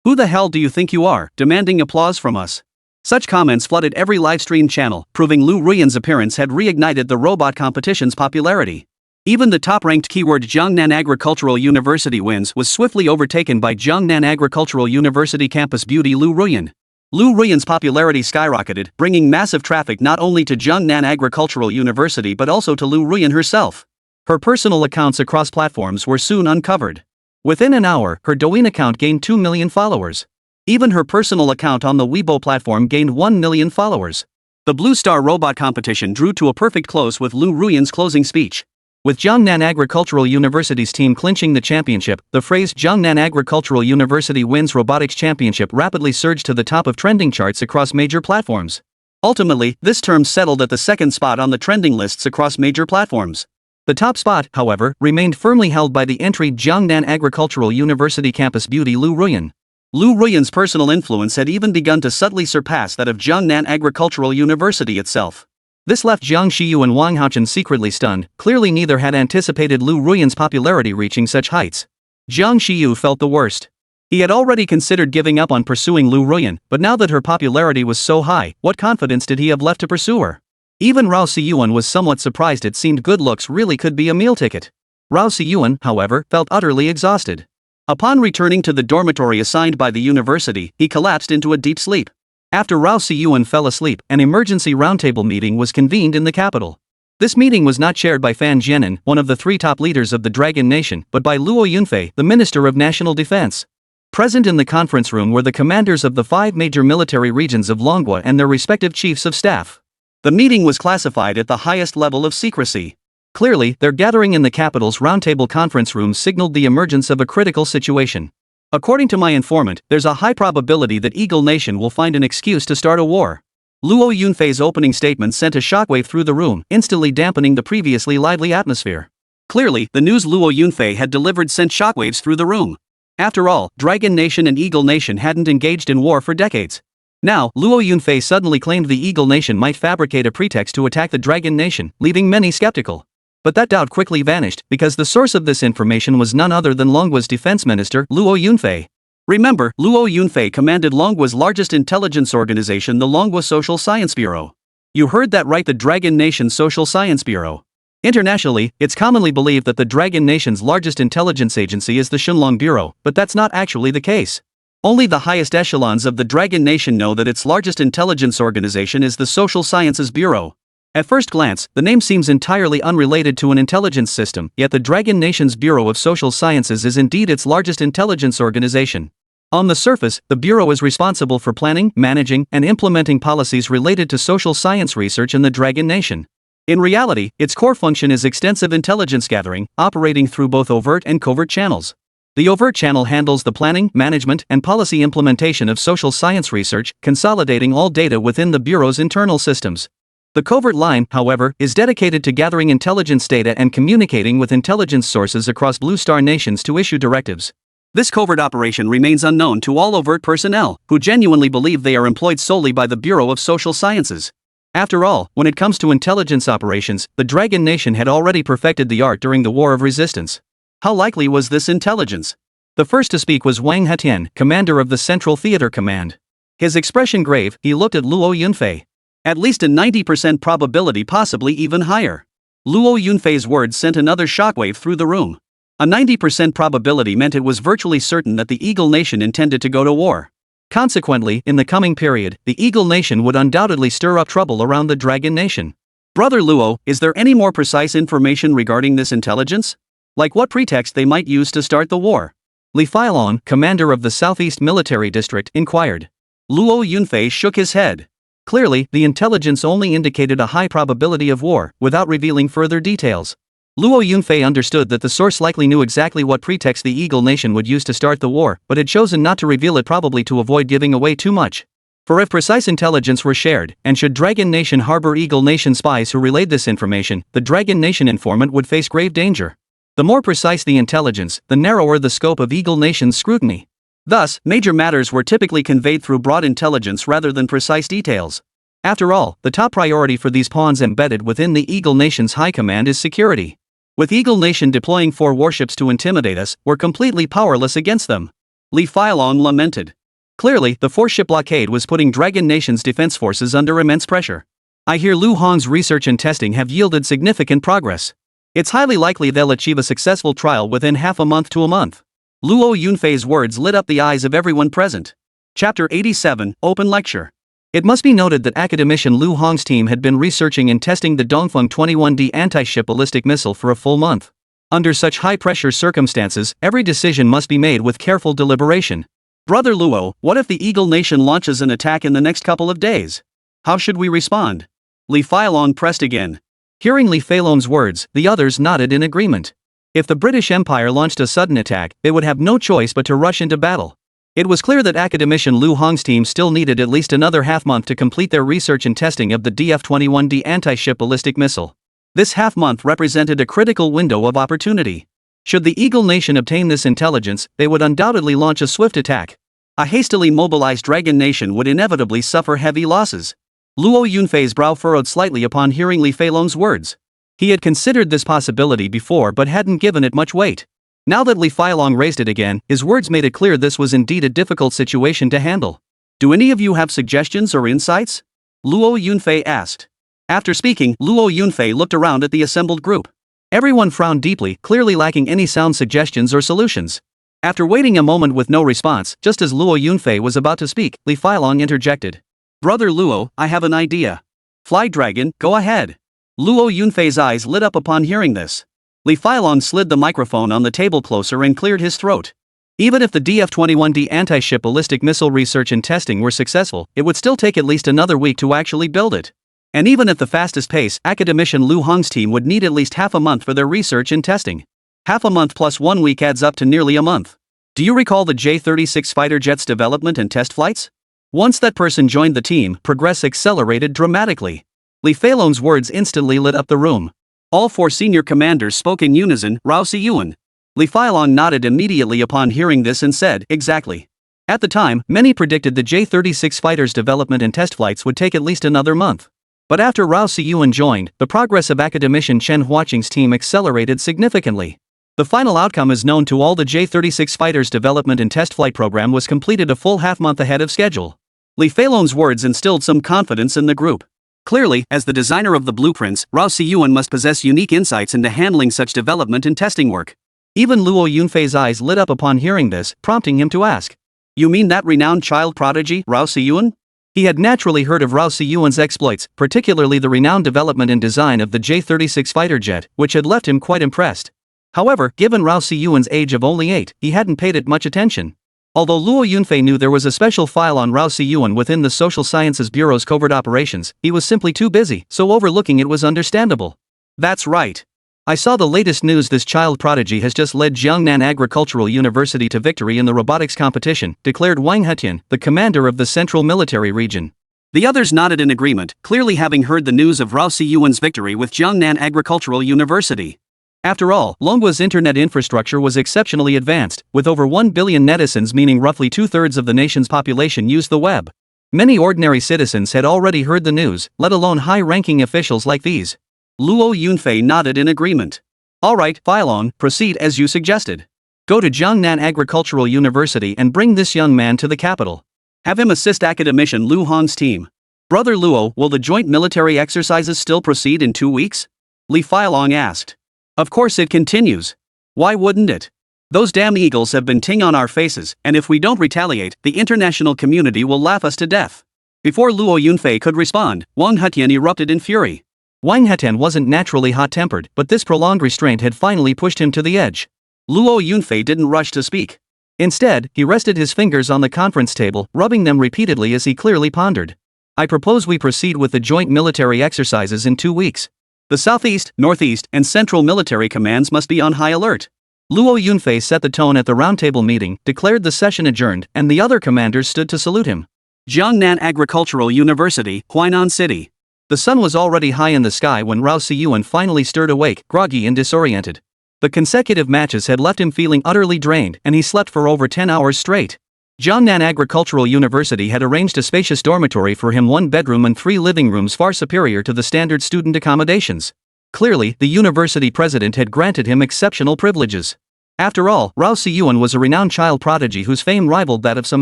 Who the hell do you think you are, demanding applause from us? Such comments flooded every livestream channel, proving Lu Ruyan's appearance had reignited the robot competition's popularity. Even the top-ranked keyword Jiangnan Agricultural University wins was swiftly overtaken by Jiangnan Agricultural University campus beauty Lu Ruyan. Lu Ruyan's popularity skyrocketed, bringing massive traffic not only to Jiangnan Agricultural University but also to Lu Ruyan herself. Her personal accounts across platforms were soon uncovered. Within an hour, her Douyin account gained 2 million followers. Even her personal account on the Weibo platform gained 1 million followers. The Blue Star robot competition drew to a perfect close with Lu Ruyan's closing speech. With Jiangnan Agricultural University's team clinching the championship, the phrase Jiangnan Agricultural University wins robotics championship rapidly surged to the top of trending charts across major platforms. Ultimately, this term settled at the second spot on the trending lists across major platforms. The top spot, however, remained firmly held by the entry Jiangnan Agricultural University campus beauty Lu Ruyan. Lu Ruyan's personal influence had even begun to subtly surpass that of Jiangnan Agricultural University itself. This left Jiang Xiyu and Wang Haochen secretly stunned. Clearly neither had anticipated Lu Ruyan's popularity reaching such heights. Jiang Xiyu felt the worst. He had already considered giving up on pursuing Lu Ruyan, but now that her popularity was so high, what confidence did he have left to pursue her? Even Rao Siyuan was somewhat surprised. It seemed good looks really could be a meal ticket. Rao Siyuan, however, felt utterly exhausted. Upon returning to the dormitory assigned by the university, he collapsed into a deep sleep. After Rao Siyuan fell asleep, an emergency roundtable meeting was convened in the capital. This meeting was not chaired by Fan Jianan, one of the three top leaders of the Dragon Nation, but by Luo Yunfei, the Minister of National Defense. Present in the conference room were the commanders of the 5 major military regions of Longwa and their respective chiefs of staff. The meeting was classified at the highest level of secrecy. Clearly, their gathering in the capital's roundtable conference room signaled the emergence of a critical situation. According to my informant, there's a high probability that Eagle Nation will find an excuse to start a war. Luo Yunfei's opening statement sent a shockwave through the room, instantly dampening the previously lively atmosphere. Clearly, the news Luo Yunfei had delivered sent shockwaves through the room. After all, Dragon Nation and Eagle Nation hadn't engaged in war for decades. Now, Luo Yunfei suddenly claimed the Eagle Nation might fabricate a pretext to attack the Dragon Nation, leaving many skeptical. But that doubt quickly vanished, because the source of this information was none other than Longwa's defense minister, Luo Yunfei. Remember, Luo Yunfei commanded Longwa's largest intelligence organization, the Longwa Social Science Bureau. You heard that right, the Dragon Nation Social Science Bureau. Internationally, it's commonly believed that the Dragon Nation's largest intelligence agency is the Shunlong Bureau, but that's not actually the case. Only the highest echelons of the Dragon Nation know that its largest intelligence organization is the Social Sciences Bureau. At first glance, the name seems entirely unrelated to an intelligence system, yet the Dragon Nation's Bureau of Social Sciences is indeed its largest intelligence organization. On the surface, the Bureau is responsible for planning, managing, and implementing policies related to social science research in the Dragon Nation. In reality, its core function is extensive intelligence gathering, operating through both overt and covert channels. The overt channel handles the planning, management, and policy implementation of social science research, consolidating all data within the Bureau's internal systems. The covert line, however, is dedicated to gathering intelligence data and communicating with intelligence sources across Blue Star nations to issue directives. This covert operation remains unknown to all overt personnel, who genuinely believe they are employed solely by the Bureau of Social Sciences. After all, when it comes to intelligence operations, the Dragon Nation had already perfected the art during the War of Resistance. How likely was this intelligence? The first to speak was Wang Hetian, commander of the Central Theater Command. His expression grave, he looked at Luo Yunfei. At least a 90% probability, possibly even higher. Luo Yunfei's words sent another shockwave through the room. A 90% probability meant it was virtually certain that the Eagle Nation intended to go to war. Consequently, in the coming period, the Eagle Nation would undoubtedly stir up trouble around the Dragon Nation. Brother Luo, is there any more precise information regarding this intelligence? Like what pretext they might use to start the war? Li Failong, commander of the Southeast Military District, inquired. Luo Yunfei shook his head. Clearly, the intelligence only indicated a high probability of war, without revealing further details. Luo Yunfei understood that the source likely knew exactly what pretext the Eagle Nation would use to start the war, but had chosen not to reveal it, probably to avoid giving away too much. For if precise intelligence were shared, and should Dragon Nation harbor Eagle Nation spies who relayed this information, the Dragon Nation informant would face grave danger. The more precise the intelligence, the narrower the scope of Eagle Nation's scrutiny. Thus, major matters were typically conveyed through broad intelligence rather than precise details. After all, the top priority for these pawns embedded within the Eagle Nation's high command is security. With Eagle Nation deploying 4 warships to intimidate us, we're completely powerless against them. Li Feilong lamented. Clearly, the 4-ship blockade was putting Dragon Nation's defense forces under immense pressure. I hear Lu Hong's research and testing have yielded significant progress. It's highly likely they'll achieve a successful trial within half a month to a month. Luo Yunfei's words lit up the eyes of everyone present. Chapter 87, Open Lecture. It must be noted that academician Lu Hong's team had been researching and testing the Dongfeng 21D anti-ship ballistic missile for a full month. Under such high-pressure circumstances, every decision must be made with careful deliberation. Brother Luo, what if the Eagle Nation launches an attack in the next couple of days? How should we respond? Li Feilong pressed again. Hearing Li Feilong's words, the others nodded in agreement. If the British Empire launched a sudden attack, they would have no choice but to rush into battle. It was clear that academician Lu Hong's team still needed at least another half-month to complete their research and testing of the DF-21D anti-ship ballistic missile. This half-month represented a critical window of opportunity. Should the Eagle Nation obtain this intelligence, they would undoubtedly launch a swift attack. A hastily mobilized Dragon Nation would inevitably suffer heavy losses. Luo Yunfei's brow furrowed slightly upon hearing Li Feilong's words. He had considered this possibility before but hadn't given it much weight. Now that Li Feilong raised it again, his words made it clear this was indeed a difficult situation to handle. Do any of you have suggestions or insights? Luo Yunfei asked. After speaking, Luo Yunfei looked around at the assembled group. Everyone frowned deeply, clearly lacking any sound suggestions or solutions. After waiting a moment with no response, just as Luo Yunfei was about to speak, Li Feilong interjected. Brother Luo, I have an idea. Fly Dragon, go ahead. Luo Yunfei's eyes lit up upon hearing this. Li Feilong slid the microphone on the table closer and cleared his throat. Even if the DF-21D anti-ship ballistic missile research and testing were successful, it would still take at least another week to actually build it. And even at the fastest pace, academician Lu Hong's team would need at least half a month for their research and testing. Half a month plus 1 week adds up to nearly a month. Do you recall the J-36 fighter jet's development and test flights? Once that person joined the team, progress accelerated dramatically. Li Feilong's words instantly lit up the room. All 4 senior commanders spoke in unison, Rao Siyuan. Li Feilong nodded immediately upon hearing this and said, exactly. At the time, many predicted the J-36 fighter's development and test flights would take at least another month. But after Rao Siyuan joined, the progress of academician Chen Huaqing's team accelerated significantly. The final outcome is known to all. The J-36 fighter's development and test flight program was completed a full half-month ahead of schedule. Li Feilong's words instilled some confidence in the group. Clearly, as the designer of the blueprints, Rao Siyuan must possess unique insights into handling such development and testing work. Even Luo Yunfei's eyes lit up upon hearing this, prompting him to ask. You mean that renowned child prodigy, Rao Siyuan? He had naturally heard of Rao Siyuan's exploits, particularly the renowned development and design of the J-36 fighter jet, which had left him quite impressed. However, given Rao Siyuan's age of only 8, he hadn't paid it much attention. Although Luo Yunfei knew there was a special file on Rao Siyuan within the Social Sciences Bureau's covert operations, he was simply too busy, so overlooking it was understandable. That's right. I saw the latest news. This child prodigy has just led Jiangnan Agricultural University to victory in the robotics competition, declared Wang Hetian, the commander of the Central Military Region. The others nodded in agreement, clearly having heard the news of Rao Siyuan's victory with Jiangnan Agricultural University. After all, Longhua's internet infrastructure was exceptionally advanced, with over 1 billion netizens, meaning roughly 2/3 of the nation's population used the web. Many ordinary citizens had already heard the news, let alone high-ranking officials like these. Luo Yunfei nodded in agreement. All right, Feilong, proceed as you suggested. Go to Jiangnan Agricultural University and bring this young man to the capital. Have him assist academician Lu Hong's team. Brother Luo, will the joint military exercises still proceed in 2 weeks? Li Feilong asked. Of course it continues. Why wouldn't it? Those damn eagles have been ting on our faces, and if we don't retaliate, the international community will laugh us to death. Before Luo Yunfei could respond, Wang Hetian erupted in fury. Wang Hetian wasn't naturally hot-tempered, but this prolonged restraint had finally pushed him to the edge. Luo Yunfei didn't rush to speak. Instead, he rested his fingers on the conference table, rubbing them repeatedly as he clearly pondered. I propose we proceed with the joint military exercises in 2 weeks. The Southeast, Northeast, and Central military commands must be on high alert. Luo Yunfei set the tone at the roundtable meeting, declared the session adjourned, and the other commanders stood to salute him. Jiangnan Agricultural University, Huainan City. The sun was already high in the sky when Rao Siyuan finally stirred awake, groggy and disoriented. The consecutive matches had left him feeling utterly drained, and he slept for over 10 hours straight. Jiangnan Agricultural University had arranged a spacious dormitory for him, 1 bedroom and 3 living rooms, far superior to the standard student accommodations. Clearly, the university president had granted him exceptional privileges. After all, Rao Siyuan was a renowned child prodigy whose fame rivaled that of some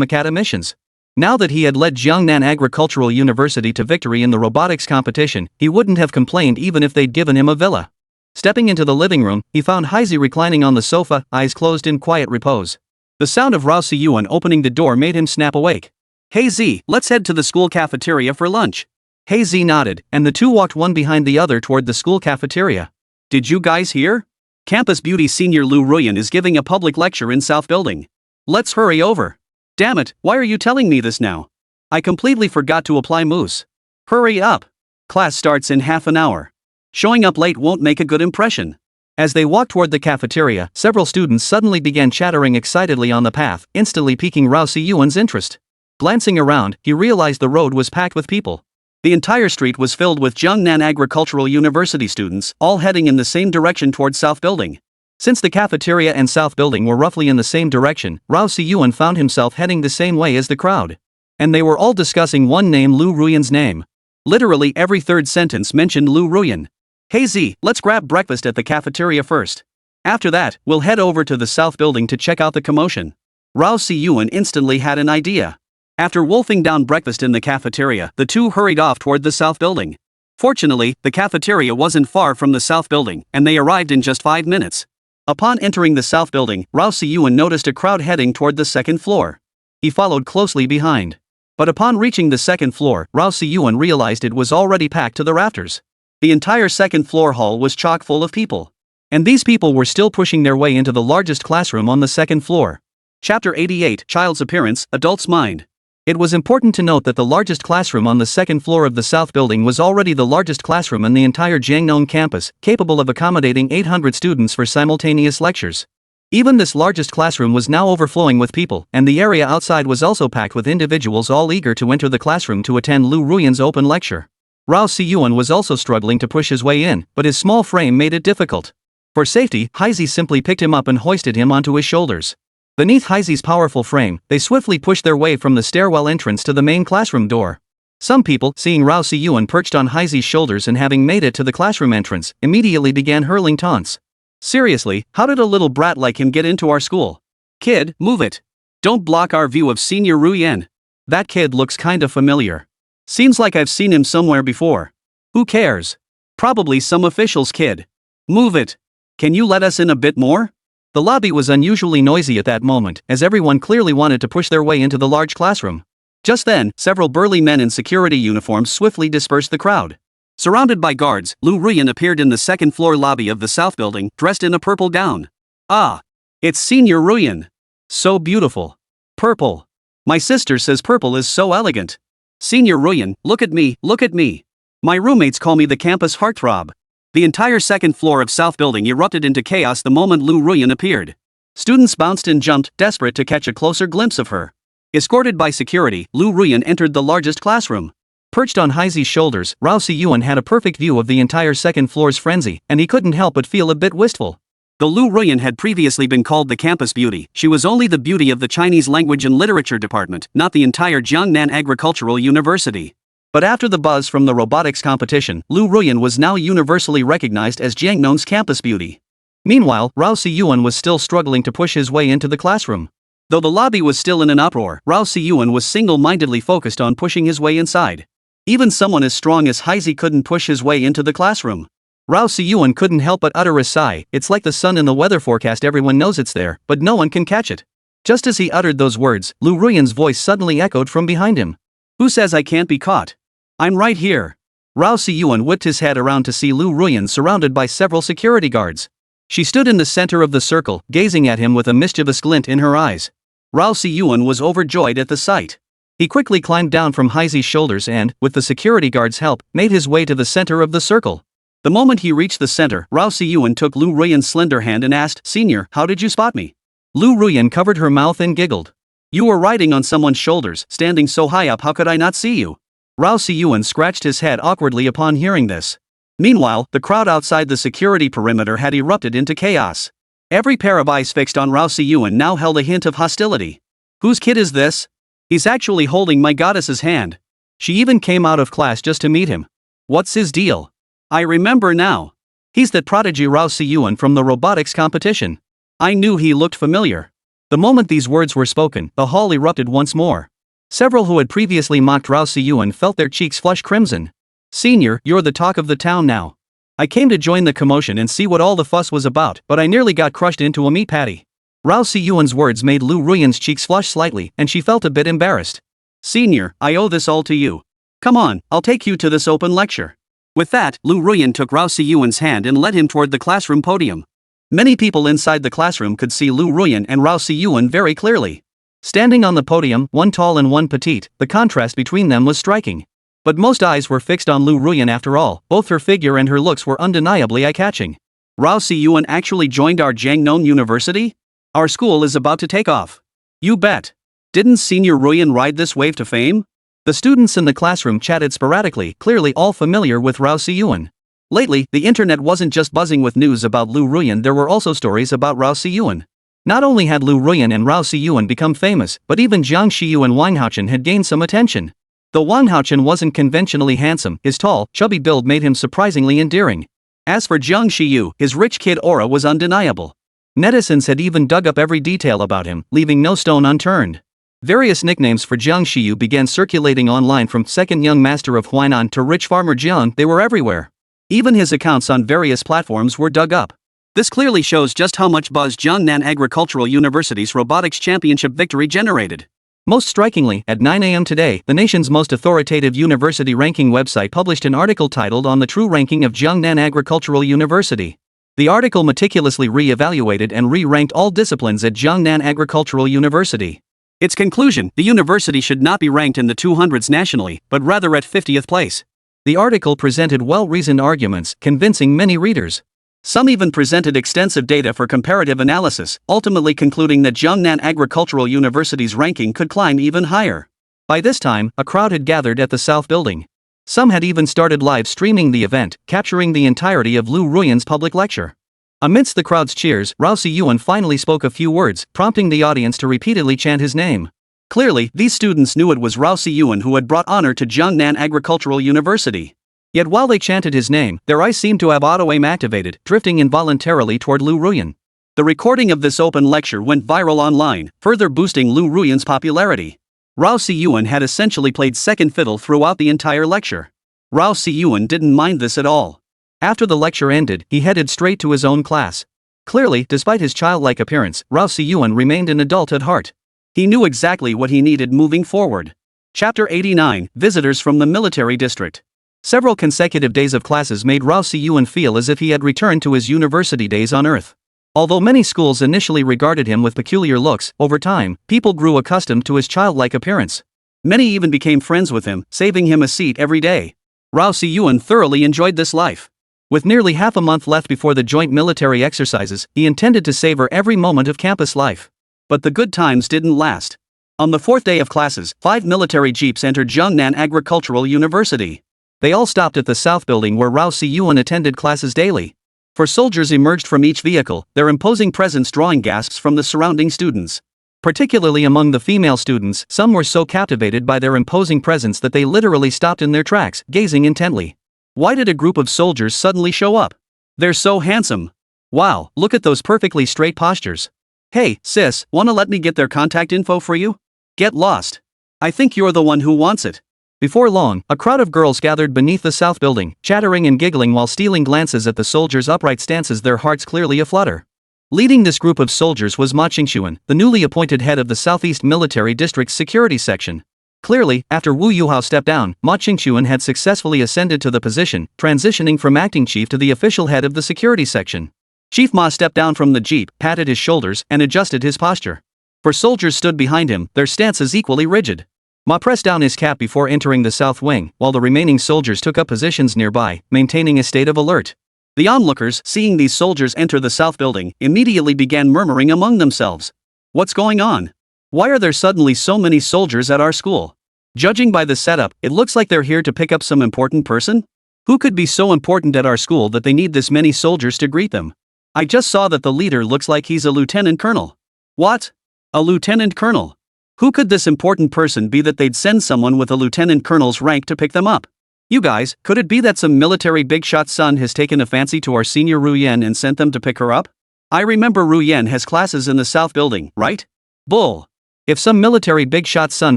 academicians. Now that he had led Jiangnan Agricultural University to victory in the robotics competition, he wouldn't have complained even if they'd given him a villa. Stepping into the living room, he found Heisey reclining on the sofa, eyes closed in quiet repose. The sound of Rao Siyuan opening the door made him snap awake. Hey Z, let's head to the school cafeteria for lunch. Heisey nodded, and the two walked one behind the other toward the school cafeteria. Did you guys hear? Campus Beauty Senior Lu Ruyan is giving a public lecture in South Building. Let's hurry over. Damn it, why are you telling me this now? I completely forgot to apply mousse. Hurry up. Class starts in half an hour. Showing up late won't make a good impression. As they walked toward the cafeteria, several students suddenly began chattering excitedly on the path, instantly piquing Rao Siyuan's interest. Glancing around, he realized the road was packed with people. The entire street was filled with Jiangnan Agricultural University students, all heading in the same direction towards South Building. Since the cafeteria and South Building were roughly in the same direction, Rao Siyuan found himself heading the same way as the crowd. And they were all discussing one name, Lu Ruyan's name. Literally every third sentence mentioned Lu Ruyan. Hey Z, let's grab breakfast at the cafeteria first. After that, we'll head over to the South Building to check out the commotion. Rao Siyuan instantly had an idea. After wolfing down breakfast in the cafeteria, the two hurried off toward the South Building. Fortunately, the cafeteria wasn't far from the South Building, and they arrived in just 5 minutes. Upon entering the South Building, Rao Siyuan noticed a crowd heading toward the second floor. He followed closely behind. But upon reaching the second floor, Rao Siyuan realized it was already packed to the rafters. The entire second floor hall was chock full of people. And these people were still pushing their way into the largest classroom on the second floor. Chapter 88, Child's Appearance, Adult's Mind. It was important to note that the largest classroom on the second floor of the South Building was already the largest classroom in the entire Jiangnan campus, capable of accommodating 800 students for simultaneous lectures. Even this largest classroom was now overflowing with people, and the area outside was also packed with individuals all eager to enter the classroom to attend Lu Ruyan's open lecture. Rao Siyuan was also struggling to push his way in, but his small frame made it difficult. For safety, Heisey simply picked him up and hoisted him onto his shoulders. Beneath Heisey's powerful frame, they swiftly pushed their way from the stairwell entrance to the main classroom door. Some people, seeing Rao Siyuan perched on Heisey's shoulders and having made it to the classroom entrance, immediately began hurling taunts. Seriously, how did a little brat like him get into our school? Kid, move it. Don't block our view of Senior Ruyan. That kid looks kinda familiar. Seems like I've seen him somewhere before. Who cares? Probably some official's kid. Move it. Can you let us in a bit more? The lobby was unusually noisy at that moment, as everyone clearly wanted to push their way into the large classroom. Just then, several burly men in security uniforms swiftly dispersed the crowd. Surrounded by guards, Lu Ruyan appeared in the second-floor lobby of the South Building, dressed in a purple gown. Ah! It's Senior Ruyan. So beautiful. Purple. My sister says purple is so elegant. Senior Ruyan, look at me, look at me. My roommates call me the campus heartthrob. The entire second floor of South Building erupted into chaos the moment Lu Ruyan appeared. Students bounced and jumped, desperate to catch a closer glimpse of her. Escorted by security, Lu Ruyan entered the largest classroom. Perched on Heisey's shoulders, Rao Siyuan had a perfect view of the entire second floor's frenzy, and he couldn't help but feel a bit wistful. Though Lu Ruyan had previously been called the campus beauty, she was only the beauty of the Chinese language and literature department, not the entire Jiangnan Agricultural University. But after the buzz from the robotics competition, Lu Ruyan was now universally recognized as Jiangnan's campus beauty. Meanwhile, Rao Siyuan was still struggling to push his way into the classroom. Though the lobby was still in an uproar, Rao Siyuan was single-mindedly focused on pushing his way inside. Even someone as strong as Heisey couldn't push his way into the classroom. Rao Siyuan couldn't help but utter a sigh. It's like the sun in the weather forecast, everyone knows it's there, but no one can catch it. Just as he uttered those words, Lu Ruyan's voice suddenly echoed from behind him. Who says I can't be caught? I'm right here. Rao Siyuan whipped his head around to see Lu Ruyan surrounded by several security guards. She stood in the center of the circle, gazing at him with a mischievous glint in her eyes. Rao Siyuan was overjoyed at the sight. He quickly climbed down from Heizi's shoulders and, with the security guard's help, made his way to the center of the circle. The moment he reached the center, Rao Siyuan took Lu Ruyan's slender hand and asked, "Senior, how did you spot me?" Lu Ruyan covered her mouth and giggled. "You were riding on someone's shoulders, standing so high up, how could I not see you?" Rao Siyuan scratched his head awkwardly upon hearing this. Meanwhile, the crowd outside the security perimeter had erupted into chaos. Every pair of eyes fixed on Rao Siyuan now held a hint of hostility. "Whose kid is this? He's actually holding my goddess's hand. She even came out of class just to meet him. What's his deal? I remember now. He's that prodigy Rao Siyuan from the robotics competition." I knew he looked familiar. The moment these words were spoken, the hall erupted once more. Several who had previously mocked Rao Siyuan felt their cheeks flush crimson. "Senior, you're the talk of the town now. I came to join the commotion and see what all the fuss was about, but I nearly got crushed into a meat patty." Rao Siyuan's words made Lu Ruyan's cheeks flush slightly, and she felt a bit embarrassed. "Senior, I owe this all to you. Come on, I'll take you to this open lecture." With that, Lu Ruyan took Rao Siyuan's hand and led him toward the classroom podium. Many people inside the classroom could see Lu Ruyan and Rao Siyuan very clearly. Standing on the podium, one tall and one petite, the contrast between them was striking. But most eyes were fixed on Lu Ruyan after all, both her figure and her looks were undeniably eye-catching. "Rao Siyuan actually joined our Jiangnon University? Our school is about to take off." "You bet. Didn't Senior Ruyan ride this wave to fame?" The students in the classroom chatted sporadically, clearly all familiar with Rao Siyuan. Lately, the internet wasn't just buzzing with news about Lu Ruyan, there were also stories about Rao Siyuan. Not only had Lu Ruyan and Rao Siyuan become famous, but even Jiang Shiyu and Wang Haochen had gained some attention. Though Wang Haochen wasn't conventionally handsome, his tall, chubby build made him surprisingly endearing. As for Jiang Shiyu, his rich kid aura was undeniable. Netizens had even dug up every detail about him, leaving no stone unturned. Various nicknames for Jiang Shiyu began circulating online, from second young master of Huainan to rich farmer Jiang. They were everywhere. Even his accounts on various platforms were dug up. This clearly shows just how much buzz Jiangnan Agricultural University's robotics championship victory generated. Most strikingly, at 9 a.m. today, the nation's most authoritative university ranking website published an article titled "On the True Ranking of Jiangnan Agricultural University." The article meticulously re-evaluated and re-ranked all disciplines at Jiangnan Agricultural University. Its conclusion: the university should not be ranked in the 200s nationally, but rather at 50th place. The article presented well-reasoned arguments, convincing many readers. Some even presented extensive data for comparative analysis, ultimately concluding that Jiangnan Agricultural University's ranking could climb even higher. By this time, a crowd had gathered at the South Building. Some had even started live streaming the event, capturing the entirety of Lu Ruyan's public lecture. Amidst the crowd's cheers, Rao Siyuan finally spoke a few words, prompting the audience to repeatedly chant his name. Clearly, these students knew it was Rao Siyuan who had brought honor to Jiangnan Agricultural University. Yet while they chanted his name, their eyes seemed to have auto-aim activated, drifting involuntarily toward Lu Ruyan. The recording of this open lecture went viral online, further boosting Lu Ruyan's popularity. Rao Siyuan had essentially played second fiddle throughout the entire lecture. Rao Siyuan didn't mind this at all. After the lecture ended, he headed straight to his own class. Clearly, despite his childlike appearance, Rao Siyuan remained an adult at heart. He knew exactly what he needed moving forward. Chapter 89: Visitors from the Military District. Several consecutive days of classes made Rao Siyuan feel as if he had returned to his university days on Earth. Although many schools initially regarded him with peculiar looks, over time, people grew accustomed to his childlike appearance. Many even became friends with him, saving him a seat every day. Rao Siyuan thoroughly enjoyed this life. With nearly half a month left before the joint military exercises, he intended to savor every moment of campus life. But the good times didn't last. On the fourth day of classes, 5 military jeeps entered Jiangnan Agricultural University. They all stopped at the South Building where Rao Siyuan attended classes daily. 4 soldiers emerged from each vehicle, their imposing presence drawing gasps from the surrounding students. Particularly among the female students, some were so captivated by their imposing presence that they literally stopped in their tracks, gazing intently. Why did a group of soldiers suddenly show up? They're so handsome. Wow, look at those perfectly straight postures. Hey, sis, wanna let me get their contact info for you? Get lost. I think you're the one who wants it. Before long, a crowd of girls gathered beneath the South Building, chattering and giggling while stealing glances at the soldiers' upright stances, their hearts clearly aflutter. Leading this group of soldiers was Ma Qingshuan, the newly appointed head of the Southeast Military District's security section. Clearly, after Wu Yuhao stepped down, Ma Qingshuan had successfully ascended to the position, transitioning from acting chief to the official head of the security section. Chief Ma stepped down from the jeep, patted his shoulders, and adjusted his posture. 4 soldiers stood behind him, their stances equally rigid. Ma pressed down his cap before entering the south wing, while the remaining soldiers took up positions nearby, maintaining a state of alert. The onlookers, seeing these soldiers enter the south building, immediately began murmuring among themselves. What's going on? Why are there suddenly so many soldiers at our school? Judging by the setup, it looks like they're here to pick up some important person? Who could be so important at our school that they need this many soldiers to greet them? I just saw that the leader looks like he's a lieutenant colonel. What? A lieutenant colonel? Who could this important person be that they'd send someone with a lieutenant colonel's rank to pick them up? You guys, could it be that some military big shot's son has taken a fancy to our senior Ruyen and sent them to pick her up? I remember Ruyen has classes in the south building, right? Bull. If some military big shot's son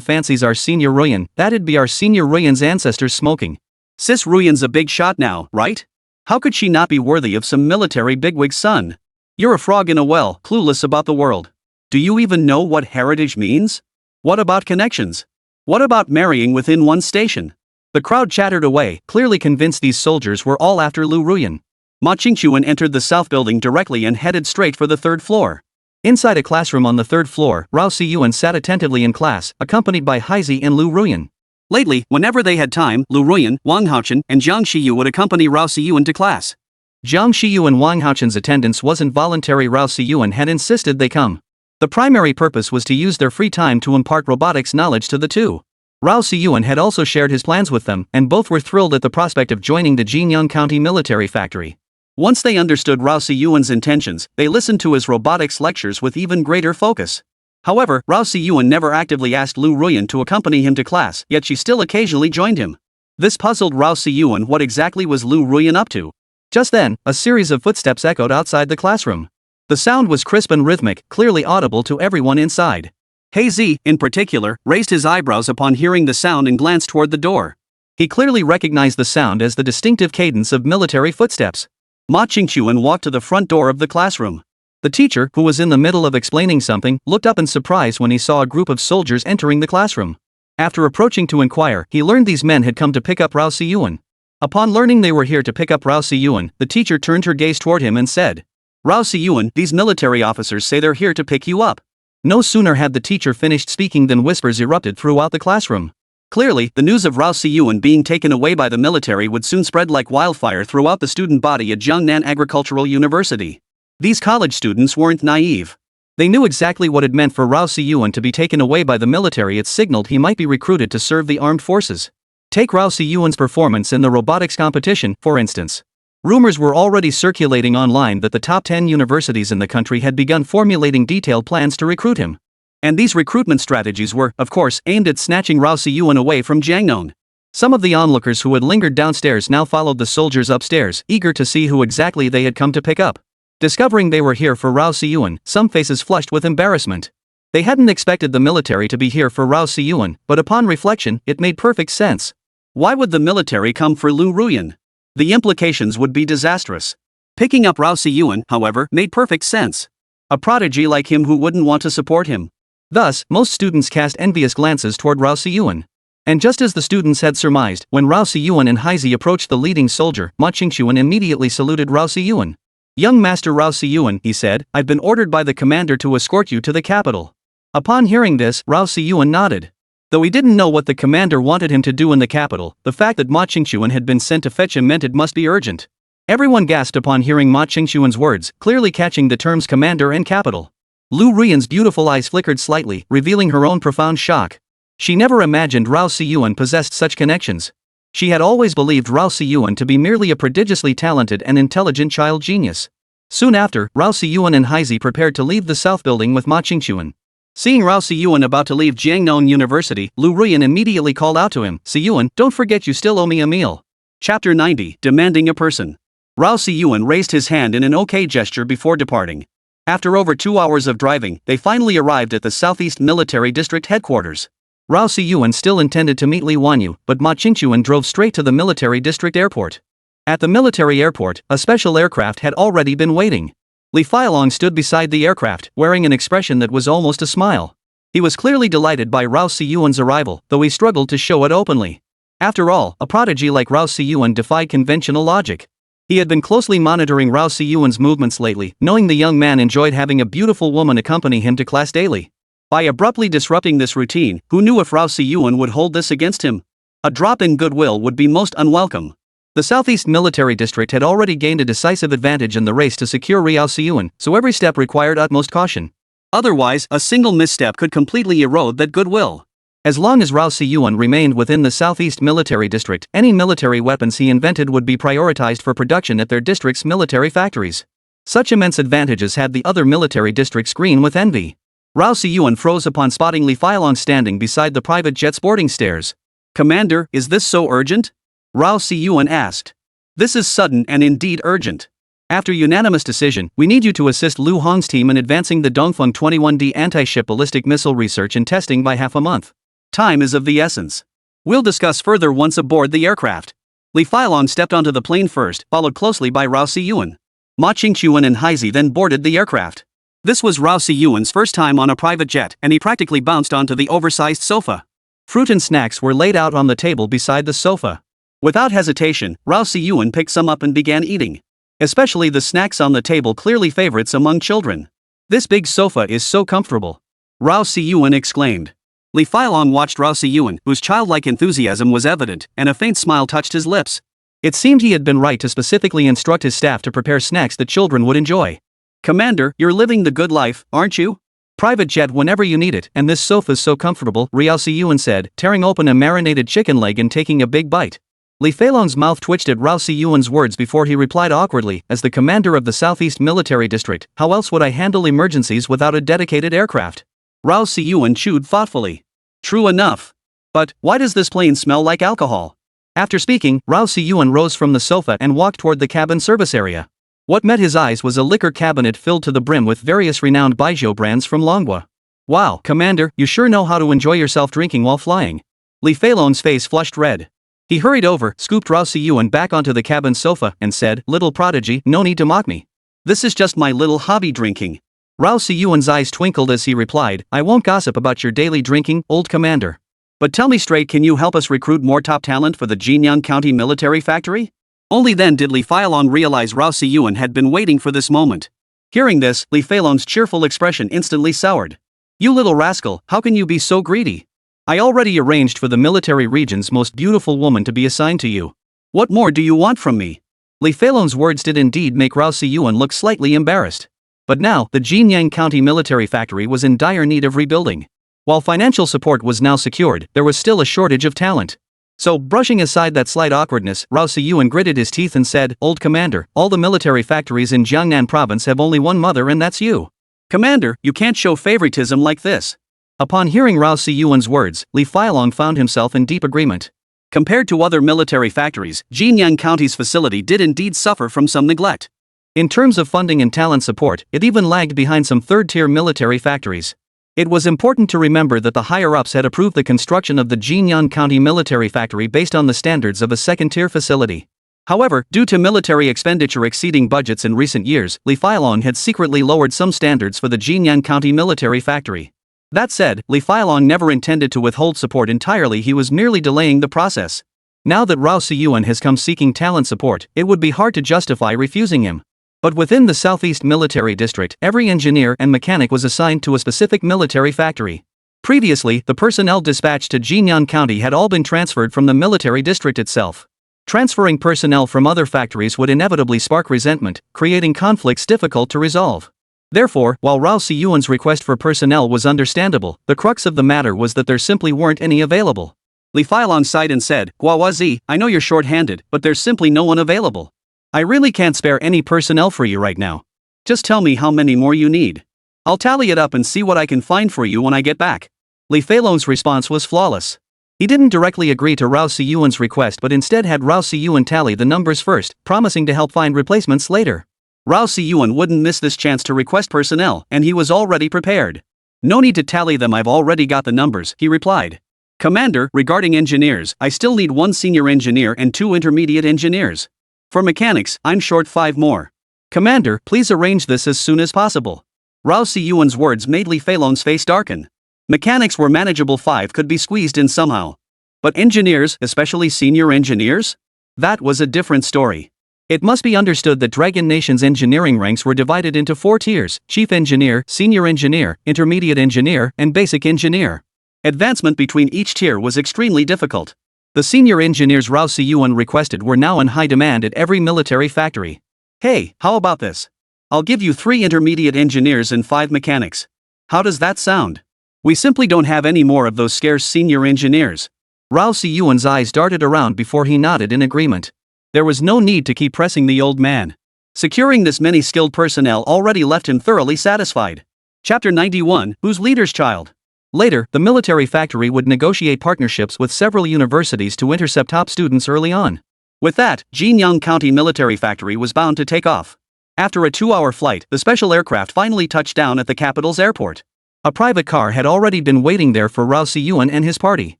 fancies our senior Ruyen, that'd be our senior Ruyen's ancestors smoking. Sis Ruyen's a big shot now, right? How could she not be worthy of some military bigwig's son? You're a frog in a well, clueless about the world. Do you even know what heritage means? What about connections? What about marrying within one station? The crowd chattered away, clearly convinced these soldiers were all after Lu Ruyen. Ma Qingchuan entered the south building directly and headed straight for the third floor. Inside a classroom on the third floor, Rao Siyuan sat attentively in class, accompanied by Haizi and Lu Ruyen. Lately, whenever they had time, Lu Ruyen, Wang Haochen, and Jiang Xiyu would accompany Rao Siyuan to class. Jiang Xiyu and Wang Haochen's attendance wasn't voluntary. Rao Siyuan had insisted they come. The primary purpose was to use their free time to impart robotics knowledge to the two. Rao Siyuan had also shared his plans with them, and both were thrilled at the prospect of joining the Jinyang County Military Factory. Once they understood Rao Siyuan's intentions, they listened to his robotics lectures with even greater focus. However, Rao Siyuan never actively asked Lu Ruyen to accompany him to class, yet she still occasionally joined him. This puzzled Rao Siyuan. What exactly was Lu Ruyen up to? Just then, a series of footsteps echoed outside the classroom. The sound was crisp and rhythmic, clearly audible to everyone inside. Haizi, in particular, raised his eyebrows upon hearing the sound and glanced toward the door. He clearly recognized the sound as the distinctive cadence of military footsteps. Ma Qingchuan walked to the front door of the classroom. The teacher, who was in the middle of explaining something, looked up in surprise when he saw a group of soldiers entering the classroom. After approaching to inquire, he learned these men had come to pick up Rao Siyuan. Upon learning they were here to pick up Rao Siyuan, the teacher turned her gaze toward him and said, "Rao Siyuan, these military officers say they're here to pick you up." No sooner had the teacher finished speaking than whispers erupted throughout the classroom. Clearly, the news of Rao Siyuan being taken away by the military would soon spread like wildfire throughout the student body at Jiangnan Agricultural University. These college students weren't naive. They knew exactly what it meant for Rao Siyuan to be taken away by the military. It signaled he might be recruited to serve the armed forces. Take Rao Siyuan's performance in the robotics competition, for instance. Rumors were already circulating online that the top 10 universities in the country had begun formulating detailed plans to recruit him. And these recruitment strategies were, of course, aimed at snatching Rao Siyuan away from Jiangnan. Some of the onlookers who had lingered downstairs now followed the soldiers upstairs, eager to see who exactly they had come to pick up. Discovering they were here for Rao Siyuan, some faces flushed with embarrassment. They hadn't expected the military to be here for Rao Siyuan, but upon reflection, it made perfect sense. Why would the military come for Lu Ruyen? The implications would be disastrous. Picking up Rao Siyuan, however, made perfect sense. A prodigy like him, who wouldn't want to support him? Thus, most students cast envious glances toward Rao Siyuan. And just as the students had surmised, when Rao Siyuan and Haizi approached the leading soldier, Ma Qingchuan immediately saluted Rao Siyuan. "Young Master Rao Siyuan," he said, "I've been ordered by the commander to escort you to the capital." Upon hearing this, Rao Siyuan nodded. Though he didn't know what the commander wanted him to do in the capital, the fact that Ma Qingchuan had been sent to fetch him meant it must be urgent. Everyone gasped upon hearing Ma Qingchuan's words, clearly catching the terms commander and capital. Lu Ruyen's beautiful eyes flickered slightly, revealing her own profound shock. She never imagined Rao Siyuan possessed such connections. She had always believed Rao Siyuan to be merely a prodigiously talented and intelligent child genius. Soon after, Rao Siyuan and Haizi prepared to leave the south building with Ma Qingchuan. Seeing Rao Siyuan about to leave Jiangnan University, Lu Ruyen immediately called out to him, "Siyuan, don't forget you still owe me a meal." Chapter 90, Demanding a Person. Rao Siyuan raised his hand in an OK gesture before departing. After over 2 hours of driving, they finally arrived at the Southeast Military District headquarters. Rao Siyuan still intended to meet Li Wanyu, but Ma Qingchuan drove straight to the military district airport. At the military airport, a special aircraft had already been waiting. Li Failong stood beside the aircraft, wearing an expression that was almost a smile. He was clearly delighted by Rao Siyuan's arrival, though he struggled to show it openly. After all, a prodigy like Rao Siyuan defied conventional logic. He had been closely monitoring Rao Siyuan's movements lately, knowing the young man enjoyed having a beautiful woman accompany him to class daily. By abruptly disrupting this routine, who knew if Rao Si-yuan would hold this against him? A drop in goodwill would be most unwelcome. The Southeast Military District had already gained a decisive advantage in the race to secure Rao Si-yuan, so every step required utmost caution. Otherwise, a single misstep could completely erode that goodwill. As long as Rao Si-yuan remained within the Southeast Military District, any military weapons he invented would be prioritized for production at their district's military factories. Such immense advantages had the other military districts green with envy. Rao Si-yuan froze upon spotting Li Failong standing beside the private jet's boarding stairs. "Commander, is this so urgent?" Rao Si-yuan asked. "This is sudden and indeed urgent. After unanimous decision, we need you to assist Lu Hong's team in advancing the Dongfeng 21D anti-ship ballistic missile research and testing by half a month. Time is of the essence. We'll discuss further once aboard the aircraft." Li Failong stepped onto the plane first, followed closely by Rao Si-yuan. Ma Qingchuan and Haizi then boarded the aircraft. This was Rao Si-yuan's first time on a private jet, and he practically bounced onto the oversized sofa. Fruit and snacks were laid out on the table beside the sofa. Without hesitation, Rao Si-yuan picked some up and began eating. Especially the snacks on the table, clearly favorites among children. "This big sofa is so comfortable," Rao Si-yuan exclaimed. Li Failong watched Rao Si-yuan, whose childlike enthusiasm was evident, and a faint smile touched his lips. It seemed he had been right to specifically instruct his staff to prepare snacks that children would enjoy. "Commander, you're living the good life, aren't you? Private jet whenever you need it, and this sofa's so comfortable," Rao Si-yuan said, tearing open a marinated chicken leg and taking a big bite. Li Failong's mouth twitched at Rao Si-yuan's words before he replied awkwardly, "As the commander of the Southeast Military District, how else would I handle emergencies without a dedicated aircraft?" Rao Si-yuan chewed thoughtfully. "True enough. But why does this plane smell like alcohol?" After speaking, Rao Si-yuan rose from the sofa and walked toward the cabin service area. What met his eyes was a liquor cabinet filled to the brim with various renowned baijiu brands from Manhwa. "Wow, Commander, you sure know how to enjoy yourself drinking while flying." Li Failong's face flushed red. He hurried over, scooped Rao Si-yuan back onto the cabin sofa, and said, "Little prodigy, no need to mock me. This is just my little hobby drinking." Rao Si-yuan's eyes twinkled as he replied, "I won't gossip about your daily drinking, old commander. But tell me straight, can you help us recruit more top talent for the Jinyang County Military Factory?" Only then did Li Failong realize Rao Si-yuan had been waiting for this moment. Hearing this, Li Failong's cheerful expression instantly soured. "You little rascal, how can you be so greedy? I already arranged for the military region's most beautiful woman to be assigned to you. What more do you want from me?" Li Failong's words did indeed make Rao Si-yuan look slightly embarrassed. But now, the Jinyang County Military Factory was in dire need of rebuilding. While financial support was now secured, there was still a shortage of talent. So, brushing aside that slight awkwardness, Rao Si-yuan gritted his teeth and said, "Old commander, all the military factories in Jiangnan province have only one mother, and that's you. Commander, you can't show favoritism like this." Upon hearing Rao Si-yuan's words, Li Failong found himself in deep agreement. Compared to other military factories, Jinyang County's facility did indeed suffer from some neglect. In terms of funding and talent support, it even lagged behind some third-tier military factories. It was important to remember that the higher-ups had approved the construction of the Jinyang County Military Factory based on the standards of a second-tier facility. However, due to military expenditure exceeding budgets in recent years, Li Failong had secretly lowered some standards for the Jinyang County Military Factory. That said, Li Failong never intended to withhold support entirely, he was merely delaying the process. Now that Rao Si-yuan has come seeking talent support, it would be hard to justify refusing him. But within the Southeast Military District, every engineer and mechanic was assigned to a specific military factory. Previously, the personnel dispatched to Jinyang County had all been transferred from the military district itself. Transferring personnel from other factories would inevitably spark resentment, creating conflicts difficult to resolve. Therefore, while Rao Si-yuan's request for personnel was understandable, the crux of the matter was that there simply weren't any available. Li Failong sighed and said, "Guawazi, I know you're short-handed, but there's simply no one available. I really can't spare any personnel for you right now. Just tell me how many more you need. I'll tally it up and see what I can find for you when I get back." Li Failong's response was flawless. He didn't directly agree to Rao Si-yuan's request but instead had Rao Si-yuan tally the numbers first, promising to help find replacements later. Rao Si-yuan wouldn't miss this chance to request personnel, and he was already prepared. "No need to tally them, I've already got the numbers," he replied. "Commander, regarding engineers, I still need 1 senior engineer and 2 intermediate engineers. For mechanics, I'm short 5 more. Commander, please arrange this as soon as possible." Rao Si-yuan's words made Li Failong's face darken. Mechanics were manageable, 5 could be squeezed in somehow. But engineers, especially senior engineers? That was a different story. It must be understood that Dragon Nation's engineering ranks were divided into 4 tiers: Chief Engineer, Senior Engineer, Intermediate Engineer, and Basic Engineer. Advancement between each tier was extremely difficult. The senior engineers Rao Siyuan requested were now in high demand at every military factory. Hey, how about this? I'll give you 3 intermediate engineers and 5 mechanics. How does that sound? We simply don't have any more of those scarce senior engineers. Rao Siyuan's eyes darted around before he nodded in agreement. There was no need to keep pressing the old man. Securing this many skilled personnel already left him thoroughly satisfied. Chapter 91, Who's Leader's Child? Later, the military factory would negotiate partnerships with several universities to intercept top students early on. With that, Jinyang County Military Factory was bound to take off. After a 2-hour flight, the special aircraft finally touched down at the capital's airport. A private car had already been waiting there for Rao Siyuan and his party.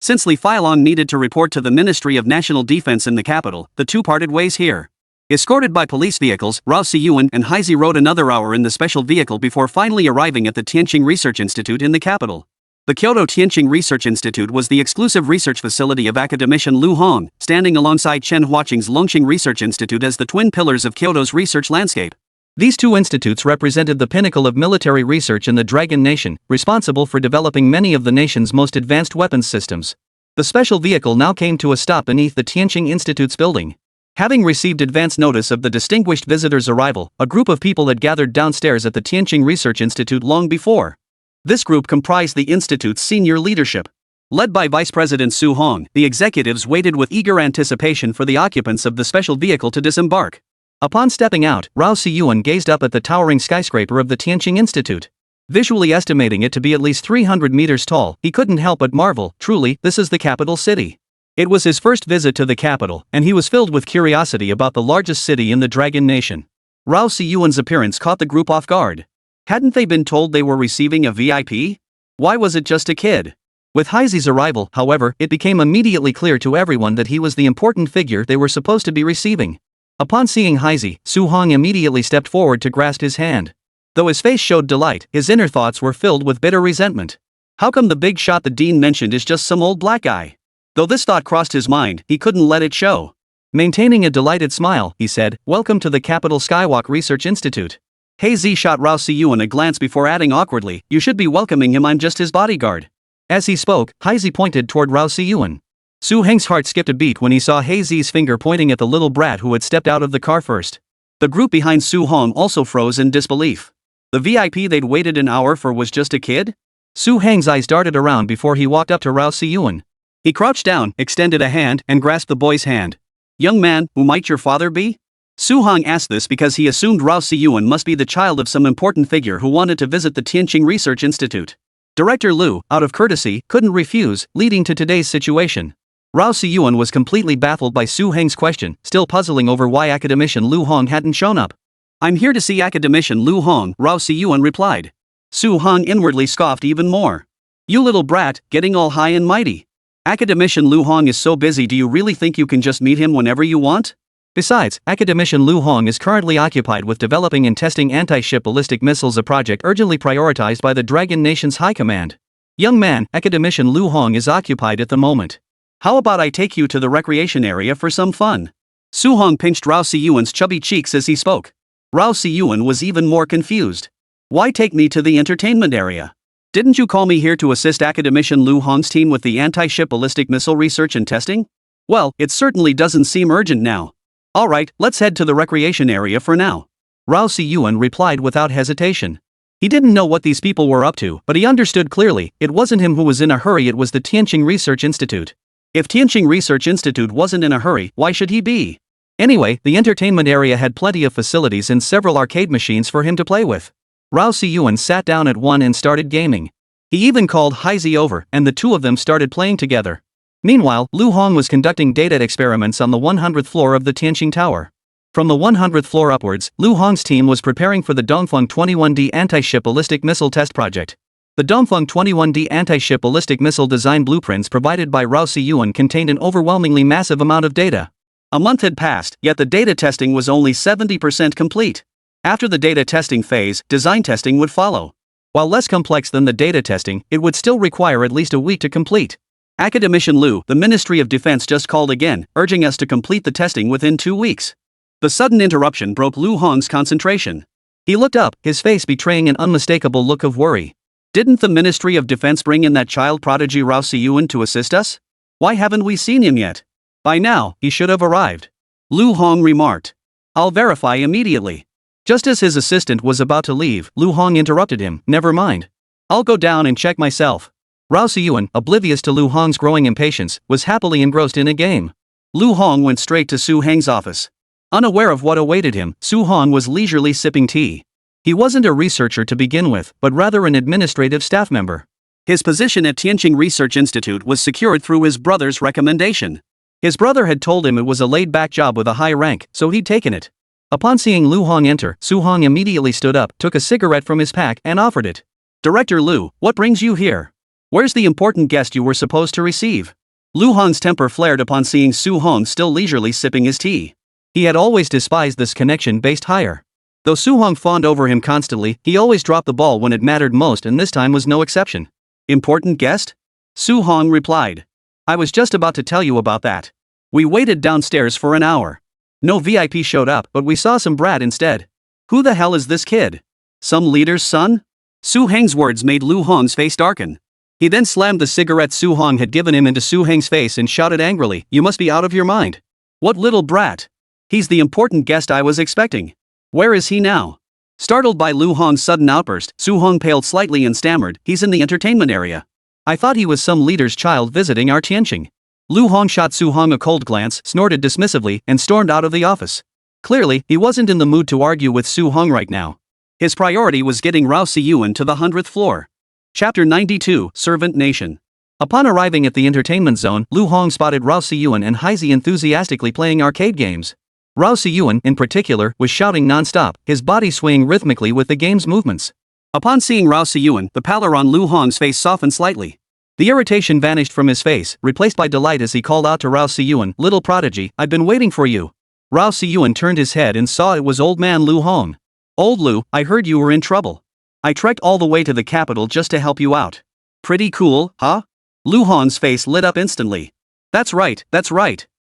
Since Li Failong needed to report to the Ministry of National Defense in the capital, the two parted ways here. Escorted by police vehicles, Rao Siyuan and Haizi rode another hour in the special vehicle before finally arriving at the Tianqing Research Institute in the capital. The Kyoto Tianqing Research Institute was the exclusive research facility of academician Lu Hong, standing alongside Chen Huaqing's Longqing Research Institute as the twin pillars of Kyoto's research landscape. These two institutes represented the pinnacle of military research in the Dragon Nation, responsible for developing many of the nation's most advanced weapons systems. The special vehicle now came to a stop beneath the Tianqing Institute's building. Having received advance notice of the distinguished visitor's arrival, a group of people had gathered downstairs at the Tianqing Research Institute long before. This group comprised the institute's senior leadership. Led by Vice President Su Hong, the executives waited with eager anticipation for the occupants of the special vehicle to disembark. Upon stepping out, Rao Siyuan gazed up at the towering skyscraper of the Tianqing Institute. Visually estimating it to be at least 300 meters tall, he couldn't help but marvel, truly, this is the capital city. It was his first visit to the capital, and he was filled with curiosity about the largest city in the Dragon Nation. Rao Siyuan's appearance caught the group off guard. Hadn't they been told they were receiving a VIP? Why was it just a kid? With Haizi's arrival, however, it became immediately clear to everyone that he was the important figure they were supposed to be receiving. Upon seeing Haizi, Su Hong immediately stepped forward to grasp his hand. Though his face showed delight, his inner thoughts were filled with bitter resentment. How come the big shot the dean mentioned is just some old black guy? Though this thought crossed his mind, he couldn't let it show. Maintaining a delighted smile, he said, "Welcome to the Capital Skywalk Research Institute." Haizi shot Rao Siyuan a glance before adding awkwardly, "You should be welcoming him, I'm just his bodyguard." As he spoke, Haizi pointed toward Rao Siyuan. Su Heng's heart skipped a beat when he saw Haizi's finger pointing at the little brat who had stepped out of the car first. The group behind Su Hong also froze in disbelief. The VIP they'd waited an hour for was just a kid? Su Heng's eyes darted around before he walked up to Rao Siyuan. He crouched down, extended a hand, and grasped the boy's hand. "Young man, who might your father be?" Su Hong asked this because he assumed Rao Siyuan must be the child of some important figure who wanted to visit the Tianqing Research Institute. Director Lu, out of courtesy, couldn't refuse, leading to today's situation. Rao Siyuan was completely baffled by Su Heng's question, still puzzling over why academician Lu Hong hadn't shown up. "I'm here to see academician Lu Hong," Rao Siyuan replied. Su Hong inwardly scoffed even more. "You little brat, getting all high and mighty. Academician Lu Hong is so busy, do you really think you can just meet him whenever you want? Besides, academician Lu Hong is currently occupied with developing and testing anti-ship ballistic missiles, a project urgently prioritized by the Dragon Nation's High Command. Young man, academician Lu Hong is occupied at the moment. How about I take you to the recreation area for some fun?" Su Hong pinched Rao Siyuan's chubby cheeks as he spoke. Rao Siyuan was even more confused. "Why take me to the entertainment area? Didn't you call me here to assist academician Lu Hong's team with the anti-ship ballistic missile research and testing? Well, it certainly doesn't seem urgent now. Alright, let's head to the recreation area for now." Rao Siyuan replied without hesitation. He didn't know what these people were up to, but he understood clearly, it wasn't him who was in a hurry, it was the Tianqing Research Institute. If Tianqing Research Institute wasn't in a hurry, why should he be? Anyway, the entertainment area had plenty of facilities and several arcade machines for him to play with. Rao Siyuan sat down at one and started gaming. He even called Haizi over, and the two of them started playing together. Meanwhile, Lu Hong was conducting data experiments on the 100th floor of the Tianqing Tower. From the 100th floor upwards, Lu Hong's team was preparing for the Dongfeng 21D anti-ship ballistic missile test project. The Dongfeng 21D anti-ship ballistic missile design blueprints provided by Rao Siyuan contained an overwhelmingly massive amount of data. A month had passed, yet the data testing was only 70% complete. After the data testing phase, design testing would follow. While less complex than the data testing, it would still require at least a week to complete. Academician Lu, the Ministry of Defense just called again, urging us to complete the testing within 2 weeks. The sudden interruption broke Lu Hong's concentration. He looked up, his face betraying an unmistakable look of worry. Didn't the Ministry of Defense bring in that child prodigy Rao Siyuan to assist us? Why haven't we seen him yet? By now, he should have arrived. Lu Hong remarked. I'll verify immediately. Just as his assistant was about to leave, Lu Hong interrupted him. Never mind. I'll go down and check myself. Rao Siyuan, oblivious to Lu Hong's growing impatience, was happily engrossed in a game. Lu Hong went straight to Su Heng's office. Unaware of what awaited him, Su Hong was leisurely sipping tea. He wasn't a researcher to begin with, but rather an administrative staff member. His position at Tianqing Research Institute was secured through his brother's recommendation. His brother had told him it was a laid-back job with a high rank, so he'd taken it. Upon seeing Lu Hong enter, Su Hong immediately stood up, took a cigarette from his pack, and offered it. Director Lu, what brings you here? Where's the important guest you were supposed to receive? Lu Hong's temper flared upon seeing Su Hong still leisurely sipping his tea. He had always despised this connection-based hire. Though Su Hong fawned over him constantly, he always dropped the ball when it mattered most, and this time was no exception. Important guest? Su Hong replied. I was just about to tell you about that. We waited downstairs for an hour. No VIP showed up, but we saw some brat instead. Who the hell is this kid? Some leader's son? Su Heng's words made Lu Hong's face darken. He then slammed the cigarette Su Hong had given him into Su Heng's face and shouted angrily, You must be out of your mind. What little brat? He's the important guest I was expecting. Where is he now? Startled by Lu Hong's sudden outburst, Su Hong paled slightly and stammered, He's in the entertainment area. I thought he was some leader's child visiting our Tianqing. Lu Hong shot Su Hong a cold glance, snorted dismissively, and stormed out of the office. Clearly, he wasn't in the mood to argue with Su Hong right now. His priority was getting Rao Siyuan to the 100th floor. Chapter 92, Servant Nation. Upon arriving at the entertainment zone, Lu Hong spotted Rao Siyuan and Heizhi enthusiastically playing arcade games. Rao Siyuan, in particular, was shouting non-stop, his body swaying rhythmically with the game's movements. Upon seeing Rao Siyuan, the pallor on Lu Hong's face softened slightly. The irritation vanished from his face, replaced by delight as he called out to Rao Siyuan, Little prodigy, I've been waiting for you. Rao Siyuan turned his head and saw it was old man Lu Hong. Old Lu, I heard you were in trouble. I trekked all the way to the capital just to help you out. Pretty cool, huh? Lu Hong's face lit up instantly. That's right.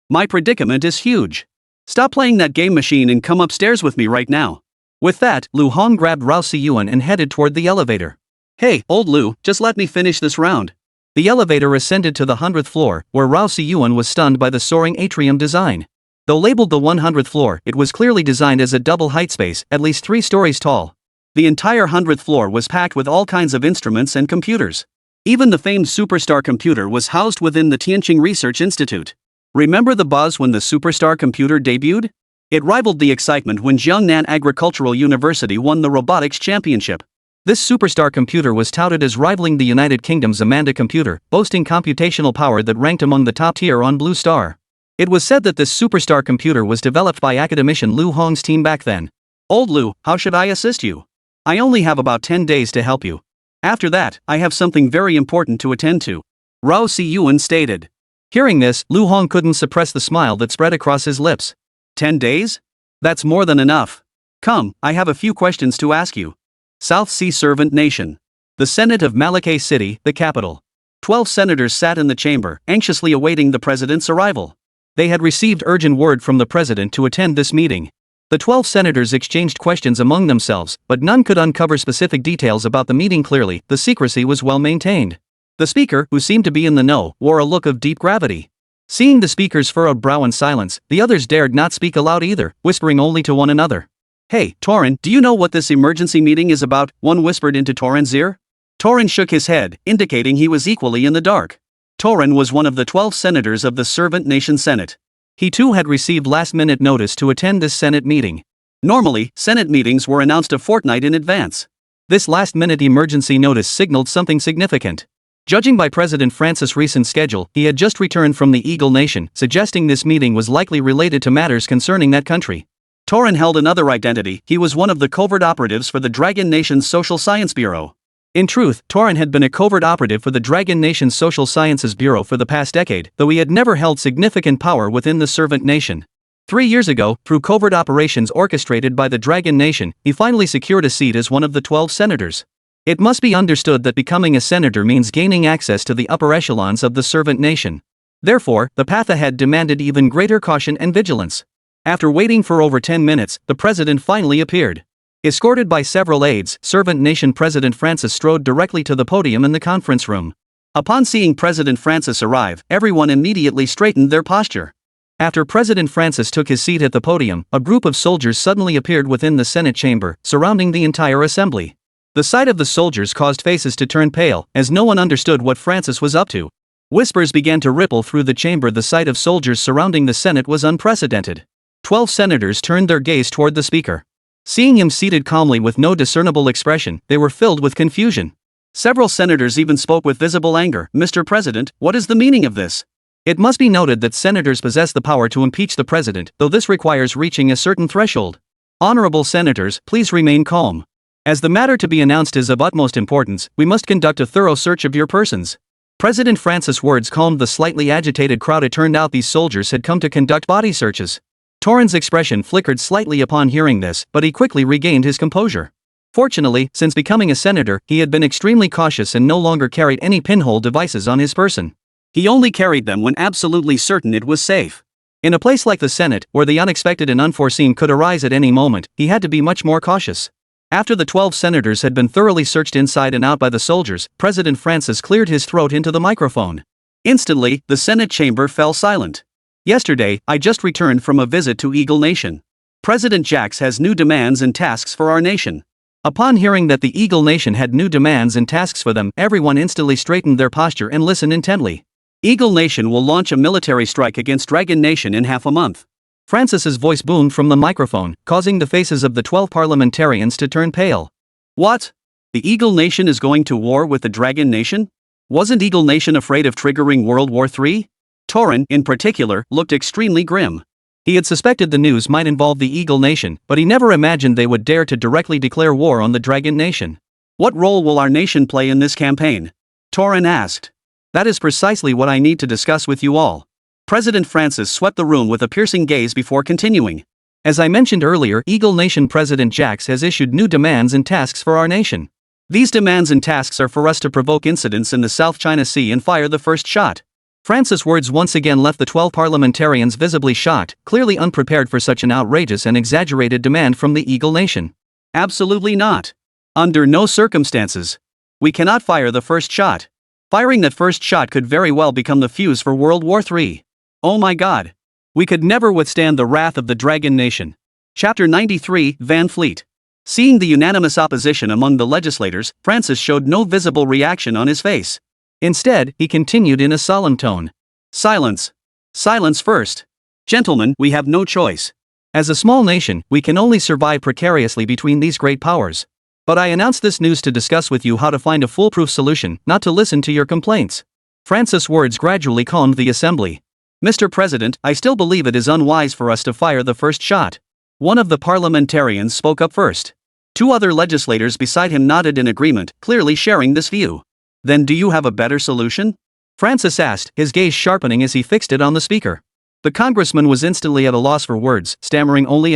My predicament is huge. Stop playing that game machine and come upstairs with me right now. With that, Lu Hong grabbed Rao Siyuan and headed toward the elevator. Hey, old Lu, just let me finish this round. The elevator ascended to the 100th floor, where Rao Siyuan was stunned by the soaring atrium design. Though labeled the 100th floor, it was clearly designed as a double height space, at least 3 stories tall. The entire 100th floor was packed with all kinds of instruments and computers. Even the famed Superstar computer was housed within the Tianqing Research Institute. Remember the buzz when the Superstar computer debuted? It rivaled the excitement when Jiangnan Agricultural University won the robotics championship. This Superstar computer was touted as rivaling the United Kingdom's Amanda computer, boasting computational power that ranked among the top tier on Blue Star. It was said that this Superstar computer was developed by academician Lu Hong's team back then. Old Lu, how should I assist you? I only have about 10 days to help you. After that, I have something very important to attend to. Rao Siyuan stated. Hearing this, Lu Hong couldn't suppress the smile that spread across his lips. 10 days? That's more than enough. Come, I have a few questions to ask you. South Sea Servant Nation. The Senate of Malacca City, the capital. 12 senators sat in the chamber, anxiously awaiting the president's arrival. They had received urgent word from the president to attend this meeting. The 12 senators exchanged questions among themselves, but none could uncover specific details about the meeting clearly. The secrecy was well maintained. The speaker, who seemed to be in the know, wore a look of deep gravity. Seeing the speaker's furrowed brow in silence, the others dared not speak aloud either, whispering only to one another. Hey, Torin, do you know what this emergency meeting is about? One whispered into Torin's ear. Torin shook his head, indicating he was equally in the dark. Torin was one of the 12 senators of the Servant Nation Senate. He too had received last-minute notice to attend this Senate meeting. Normally, Senate meetings were announced a fortnight in advance. This last-minute emergency notice signaled something significant. Judging by President Francis' recent schedule, he had just returned from the Eagle Nation, suggesting this meeting was likely related to matters concerning that country. Torin held another identity. He was one of the covert operatives for the Dragon Nation's Social Science Bureau. In truth, Torin had been a covert operative for the Dragon Nation's Social Sciences Bureau for the past decade, though he had never held significant power within the Servant Nation. 3 years ago, through covert operations orchestrated by the Dragon Nation, he finally secured a seat as one of the 12 senators. It must be understood that becoming a senator means gaining access to the upper echelons of the Servant Nation. Therefore, the path ahead demanded even greater caution and vigilance. After waiting for over 10 minutes, the president finally appeared. Escorted by several aides, Servant Nation President Francis strode directly to the podium in the conference room. Upon seeing President Francis arrive, everyone immediately straightened their posture. After President Francis took his seat at the podium, a group of soldiers suddenly appeared within the Senate chamber, surrounding the entire assembly. The sight of the soldiers caused faces to turn pale, as no one understood what Francis was up to. Whispers began to ripple through the chamber. The sight of soldiers surrounding the Senate was unprecedented. 12 senators turned their gaze toward the speaker. Seeing him seated calmly with no discernible expression, they were filled with confusion. Several senators even spoke with visible anger. "Mr. President, what is the meaning of this?" It must be noted that senators possess the power to impeach the president, though this requires reaching a certain threshold. Honorable senators, please remain calm. As the matter to be announced is of utmost importance, we must conduct a thorough search of your persons. President Francis' words calmed the slightly agitated crowd. It turned out these soldiers had come to conduct body searches. Torrens' expression flickered slightly upon hearing this, but he quickly regained his composure. Fortunately, since becoming a senator, he had been extremely cautious and no longer carried any pinhole devices on his person. He only carried them when absolutely certain it was safe. In a place like the Senate, where the unexpected and unforeseen could arise at any moment, he had to be much more cautious. After the 12 senators had been thoroughly searched inside and out by the soldiers, President Francis cleared his throat into the microphone. Instantly, the Senate chamber fell silent. "Yesterday, I just returned from a visit to Eagle Nation. President Jax has new demands and tasks for our nation." Upon hearing that the Eagle Nation had new demands and tasks for them, everyone instantly straightened their posture and listened intently. "Eagle Nation will launch a military strike against Dragon Nation in half a month." Francis's voice boomed from the microphone, causing the faces of the 12 parliamentarians to turn pale. "What? The Eagle Nation is going to war with the Dragon Nation? Wasn't Eagle Nation afraid of triggering World War III? Torren, in particular, looked extremely grim. He had suspected the news might involve the Eagle Nation, but he never imagined they would dare to directly declare war on the Dragon Nation. "What role will our nation play in this campaign?" Torren asked. "That is precisely what I need to discuss with you all." President Francis swept the room with a piercing gaze before continuing. "As I mentioned earlier, Eagle Nation President Jax has issued new demands and tasks for our nation. These demands and tasks are for us to provoke incidents in the South China Sea and fire the first shot." Francis' words once again left the 12 parliamentarians visibly shocked, clearly unprepared for such an outrageous and exaggerated demand from the Eagle Nation. "Absolutely not. Under no circumstances. We cannot fire the first shot. Firing that first shot could very well become the fuse for World War III. Oh my God. We could never withstand the wrath of the Dragon Nation." Chapter 93, Van Fleet. Seeing the unanimous opposition among the legislators, Francis showed no visible reaction on his face. Instead, he continued in a solemn tone. "Silence. Silence first. Gentlemen, we have no choice. As a small nation, we can only survive precariously between these great powers. But I announce this news to discuss with you how to find a foolproof solution, not to listen to your complaints." Francis' words gradually calmed the assembly. "Mr. President, I still believe it is unwise for us to fire the first shot." One of the parliamentarians spoke up first. 2 other legislators beside him nodded in agreement, clearly sharing this view. "Then do you have a better solution?" Francis asked, his gaze sharpening as he fixed it on the speaker. The congressman was instantly at a loss for words, stammering only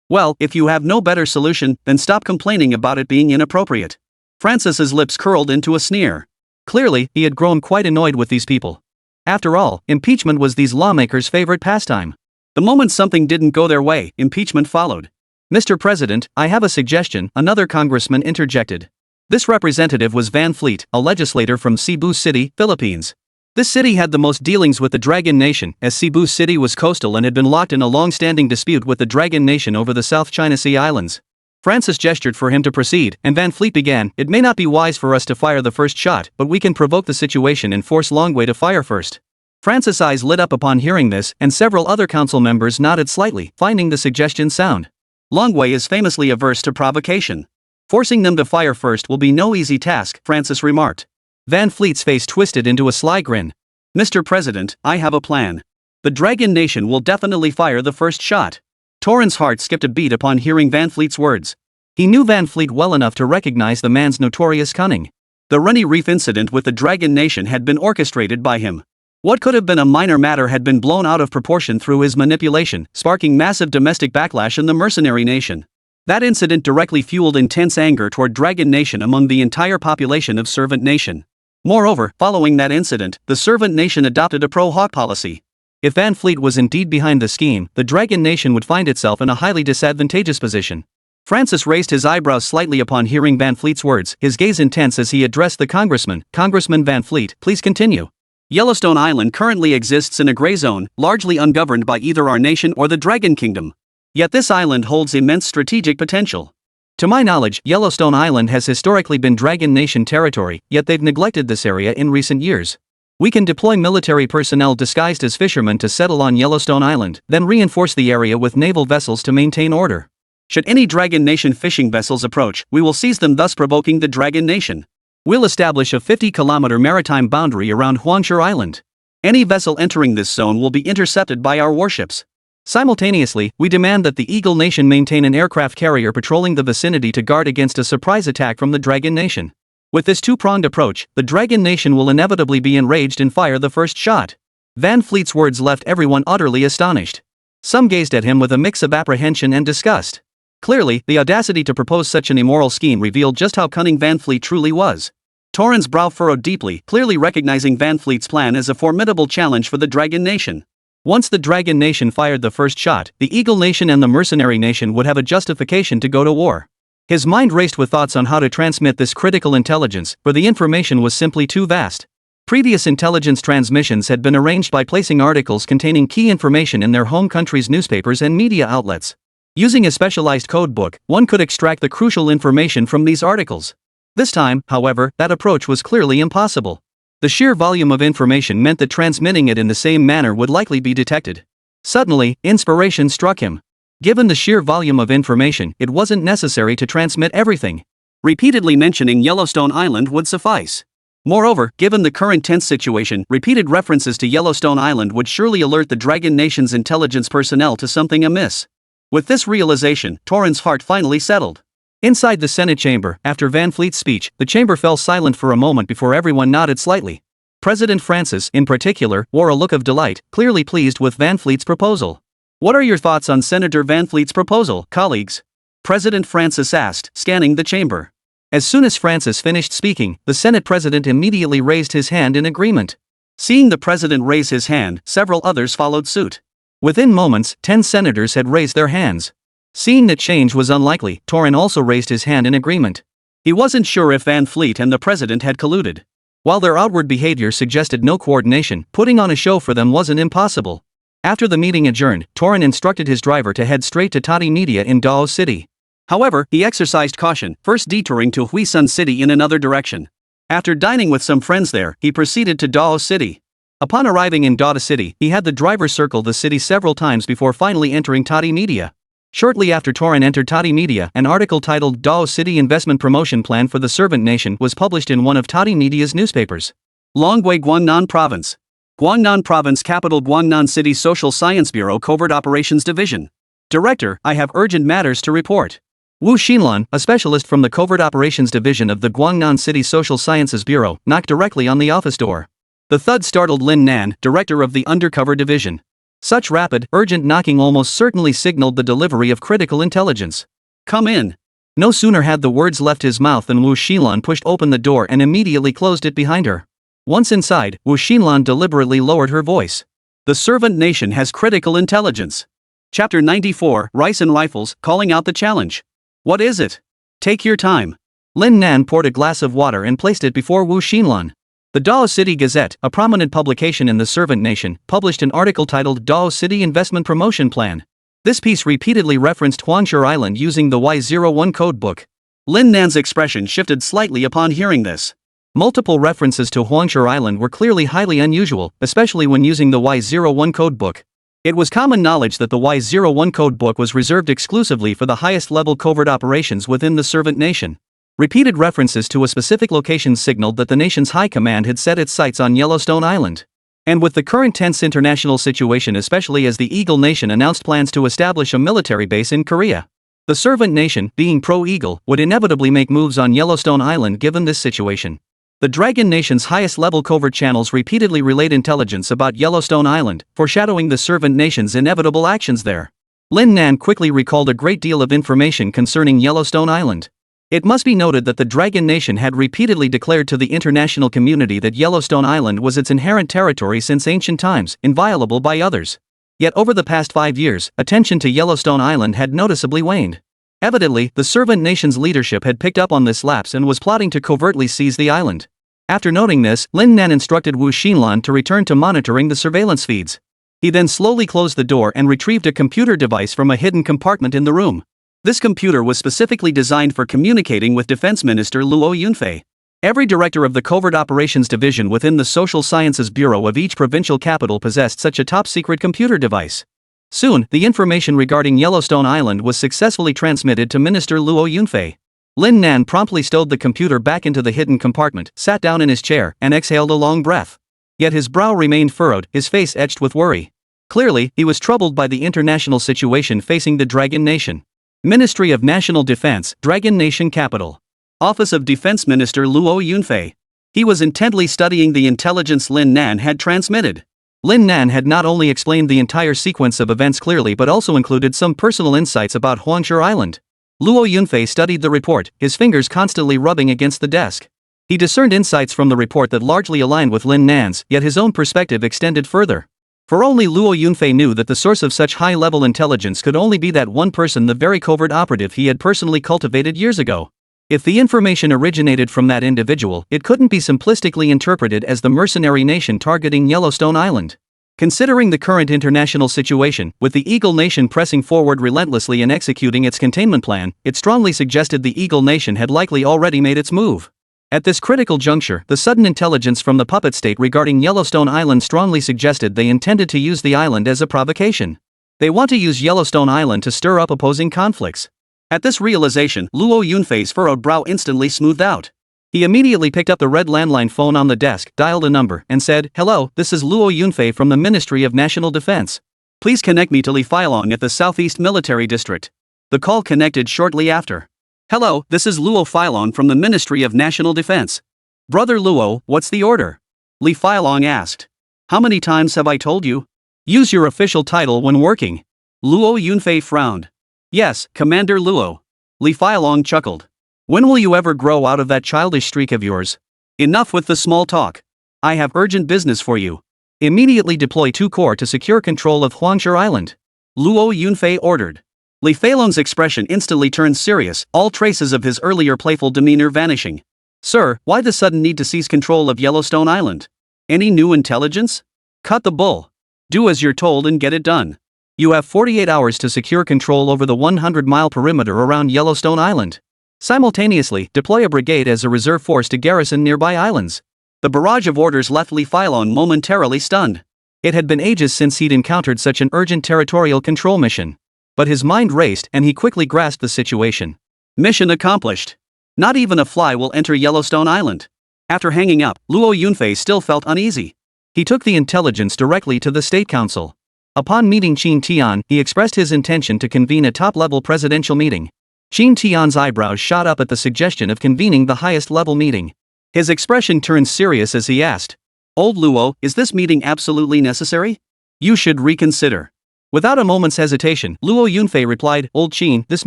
"Well, if you have no better solution, then stop complaining about it being inappropriate." Francis's lips curled into a sneer. Clearly, he had grown quite annoyed with these people. After all, impeachment was these lawmakers' favorite pastime. The moment something didn't go their way, impeachment followed. "Mr. President, I have a suggestion," another congressman interjected. This representative was Van Fleet, a legislator from Cebu City, Philippines. This city had the most dealings with the Dragon Nation, as Cebu City was coastal and had been locked in a long-standing dispute with the Dragon Nation over the South China Sea Islands. Francis gestured for him to proceed, and Van Fleet began. "It may not be wise for us to fire the first shot, but we can provoke the situation and force Longwei to fire first." Francis' eyes lit up upon hearing this, and several other council members nodded slightly, finding the suggestion sound. Longwei is famously averse to provocation. "Forcing them to fire first will be no easy task," Francis remarked. Van Fleet's face twisted into a sly grin. "Mr. President, I have a plan. The Dragon Nation will definitely fire the first shot." Torren's heart skipped a beat upon hearing Van Fleet's words. He knew Van Fleet well enough to recognize the man's notorious cunning. The Runny Reef incident with the Dragon Nation had been orchestrated by him. What could have been a minor matter had been blown out of proportion through his manipulation, sparking massive domestic backlash in the mercenary nation. That incident directly fueled intense anger toward Dragon Nation among the entire population of Servant Nation. Moreover, following that incident, the Servant Nation adopted a pro-hawk policy. If Van Fleet was indeed behind the scheme, the Dragon Nation would find itself in a highly disadvantageous position. Francis raised his eyebrows slightly upon hearing Van Fleet's words, his gaze intense as he addressed the congressman. Congressman Van Fleet, please continue. Yellowstone Island currently exists in a gray zone, largely ungoverned by either our nation or the Dragon Kingdom. Yet this island holds immense strategic potential. To my knowledge, Yellowstone Island has historically been Dragon Nation territory, yet they've neglected this area in recent years. We can deploy military personnel disguised as fishermen to settle on Yellowstone Island, then reinforce the area with naval vessels to maintain order. Should any Dragon Nation fishing vessels approach, we will seize them, thus provoking the Dragon Nation. We'll establish a 50-kilometer maritime boundary around Huangshe Island. Any vessel entering this zone will be intercepted by our warships. Simultaneously, we demand that the Eagle Nation maintain an aircraft carrier patrolling the vicinity to guard against a surprise attack from the Dragon Nation. With this two-pronged approach, the Dragon Nation will inevitably be enraged and fire the first shot. Van Fleet's words left everyone utterly astonished. Some gazed at him with a mix of apprehension and disgust. Clearly, the audacity to propose such an immoral scheme revealed just how cunning Van Fleet truly was. Torrhen's brow furrowed deeply, clearly recognizing Van Fleet's plan as a formidable challenge for the Dragon Nation. Once the Dragon Nation fired the first shot, the Eagle Nation and the Mercenary Nation would have a justification to go to war. His mind raced with thoughts on how to transmit this critical intelligence, for the information was simply too vast. Previous intelligence transmissions had been arranged by placing articles containing key information in their home country's newspapers and media outlets. Using a specialized code book, one could extract the crucial information from these articles. This time, however, that approach was clearly impossible. The sheer volume of information meant that transmitting it in the same manner would likely be detected. Suddenly, inspiration struck him. Given the sheer volume of information, it wasn't necessary to transmit everything. Repeatedly mentioning Yellowstone Island would suffice. Moreover, given the current tense situation, repeated references to Yellowstone Island would surely alert the Dragon Nation's intelligence personnel to something amiss. With this realization, Torrhen's heart finally settled. Inside the Senate chamber, after Van Fleet's speech, the chamber fell silent for a moment before everyone nodded slightly. President Francis, in particular, wore a look of delight, clearly pleased with Van Fleet's proposal. What are your thoughts on Senator Van Fleet's proposal, colleagues? President Francis asked, scanning the chamber. As soon as Francis finished speaking, the Senate president immediately raised his hand in agreement. Seeing the president raise his hand, several others followed suit. Within moments, 10 senators had raised their hands. Seeing that change was unlikely, Torrhen also raised his hand in agreement. He wasn't sure if Van Fleet and the president had colluded. While their outward behavior suggested no coordination, putting on a show for them wasn't impossible. After the meeting adjourned, Torrhen instructed his driver to head straight to Tati Media in Dao City. However, he exercised caution, first detouring to Huisun City in another direction. After dining with some friends there, he proceeded to Dao City. Upon arriving in Dao City, he had the driver circle the city several times before finally entering Tati Media. Shortly after Torrhen entered Tati Media, an article titled Dao City Investment Promotion Plan for the Servant Nation was published in one of Tati Media's newspapers. Longwei, Guangnan Province. Guangnan Province Capital, Guangnan City Social Science Bureau Covert Operations Division. Director, I have urgent matters to report. Wu Xinlan, a specialist from the Covert Operations Division of the Guangnan City Social Sciences Bureau, knocked directly on the office door. The thud startled Lin Nan, director of the Undercover Division. Such rapid, urgent knocking almost certainly signaled the delivery of critical intelligence. Come in. No sooner had the words left his mouth than Wu Xinlan pushed open the door and immediately closed it behind her. Once inside, Wu Xinlan deliberately lowered her voice. The Servant Nation has critical intelligence. Chapter 94, Rice and Rifles, calling out the challenge. What is it? Take your time. Lin Nan poured a glass of water and placed it before Wu Xinlan. The Dao City Gazette, a prominent publication in the Servant Nation, published an article titled Dao City Investment Promotion Plan. This piece repeatedly referenced Huangshe Island using the Y01 code book. Lin Nan's expression shifted slightly upon hearing this. Multiple references to Huangshe Island were clearly highly unusual, especially when using the Y01 code book. It was common knowledge that the Y01 code book was reserved exclusively for the highest level covert operations within the Servant Nation. Repeated references to a specific location signaled that the nation's high command had set its sights on Yellowstone Island. And with the current tense international situation, especially as the Eagle Nation announced plans to establish a military base in Korea, the Servant Nation, being pro-Eagle, would inevitably make moves on Yellowstone Island given this situation. The Dragon Nation's highest-level covert channels repeatedly relayed intelligence about Yellowstone Island, foreshadowing the Servant Nation's inevitable actions there. Lin Nan quickly recalled a great deal of information concerning Yellowstone Island. It must be noted that the Dragon Nation had repeatedly declared to the international community that Yellowstone Island was its inherent territory since ancient times, inviolable by others. Yet over the past 5 years, attention to Yellowstone Island had noticeably waned. Evidently, the Servant Nation's leadership had picked up on this lapse and was plotting to covertly seize the island. After noting this, Lin Nan instructed Wu Xinlan to return to monitoring the surveillance feeds. He then slowly closed the door and retrieved a computer device from a hidden compartment in the room. This computer was specifically designed for communicating with Defense Minister Luo Yunfei. Every director of the Covert Operations Division within the Social Sciences Bureau of each provincial capital possessed such a top-secret computer device. Soon, the information regarding Yellowstone Island was successfully transmitted to Minister Luo Yunfei. Lin Nan promptly stowed the computer back into the hidden compartment, sat down in his chair, and exhaled a long breath. Yet his brow remained furrowed, his face etched with worry. Clearly, he was troubled by the international situation facing the Dragon Nation. Ministry of National Defense, Dragon Nation Capital. Office of Defense Minister Luo Yunfei. He was intently studying the intelligence Lin Nan had transmitted. Lin Nan had not only explained the entire sequence of events clearly but also included some personal insights about Huangshe Island. Luo Yunfei studied the report, his fingers constantly rubbing against the desk. He discerned insights from the report that largely aligned with Lin Nan's, yet his own perspective extended further. For only Luo Yunfei knew that the source of such high-level intelligence could only be that one person, the very covert operative he had personally cultivated years ago. If the information originated from that individual, it couldn't be simplistically interpreted as the mercenary nation targeting Yellowstone Island. Considering the current international situation, with the Eagle Nation pressing forward relentlessly and executing its containment plan, it strongly suggested the Eagle Nation had likely already made its move. At this critical juncture, the sudden intelligence from the puppet state regarding Yellowstone Island strongly suggested they intended to use the island as a provocation. They want to use Yellowstone Island to stir up opposing conflicts. At this realization, Luo Yunfei's furrowed brow instantly smoothed out. He immediately picked up the red landline phone on the desk, dialed a number, and said, "Hello, this is Luo Yunfei from the Ministry of National Defense. Please connect me to Li Feilong at the Southeast Military District." The call connected shortly after. "Hello, this is Luo Feilong from the Ministry of National Defense. Brother Luo, what's the order?" Li Feilong asked. "How many times have I told you? Use your official title when working." Luo Yunfei frowned. "Yes, Commander Luo." Li Feilong chuckled. "When will you ever grow out of that childish streak of yours? Enough with the small talk. I have urgent business for you. Immediately deploy 2 corps to secure control of Huangshe Island," Luo Yunfei ordered. Li Feilong's expression instantly turned serious, all traces of his earlier playful demeanor vanishing. "Sir, why the sudden need to seize control of Yellowstone Island? Any new intelligence? Cut the bull. Do as you're told and get it done. You have 48 hours to secure control over the 100-mile perimeter around Yellowstone Island. Simultaneously, deploy a brigade as a reserve force to garrison nearby islands." The barrage of orders left Li Feilong momentarily stunned. It had been ages since he'd encountered such an urgent territorial control mission. But his mind raced and he quickly grasped the situation. Mission accomplished. Not even a fly will enter Yellowstone Island. After hanging up, Luo Yunfei still felt uneasy. He took the intelligence directly to the State Council. Upon meeting Qin Tian, he expressed his intention to convene a top-level presidential meeting. Qin Tian's eyebrows shot up at the suggestion of convening the highest-level meeting. His expression turned serious as he asked, "Old Luo, is this meeting absolutely necessary? You should reconsider." Without a moment's hesitation, Luo Yunfei replied, "Old Qin, this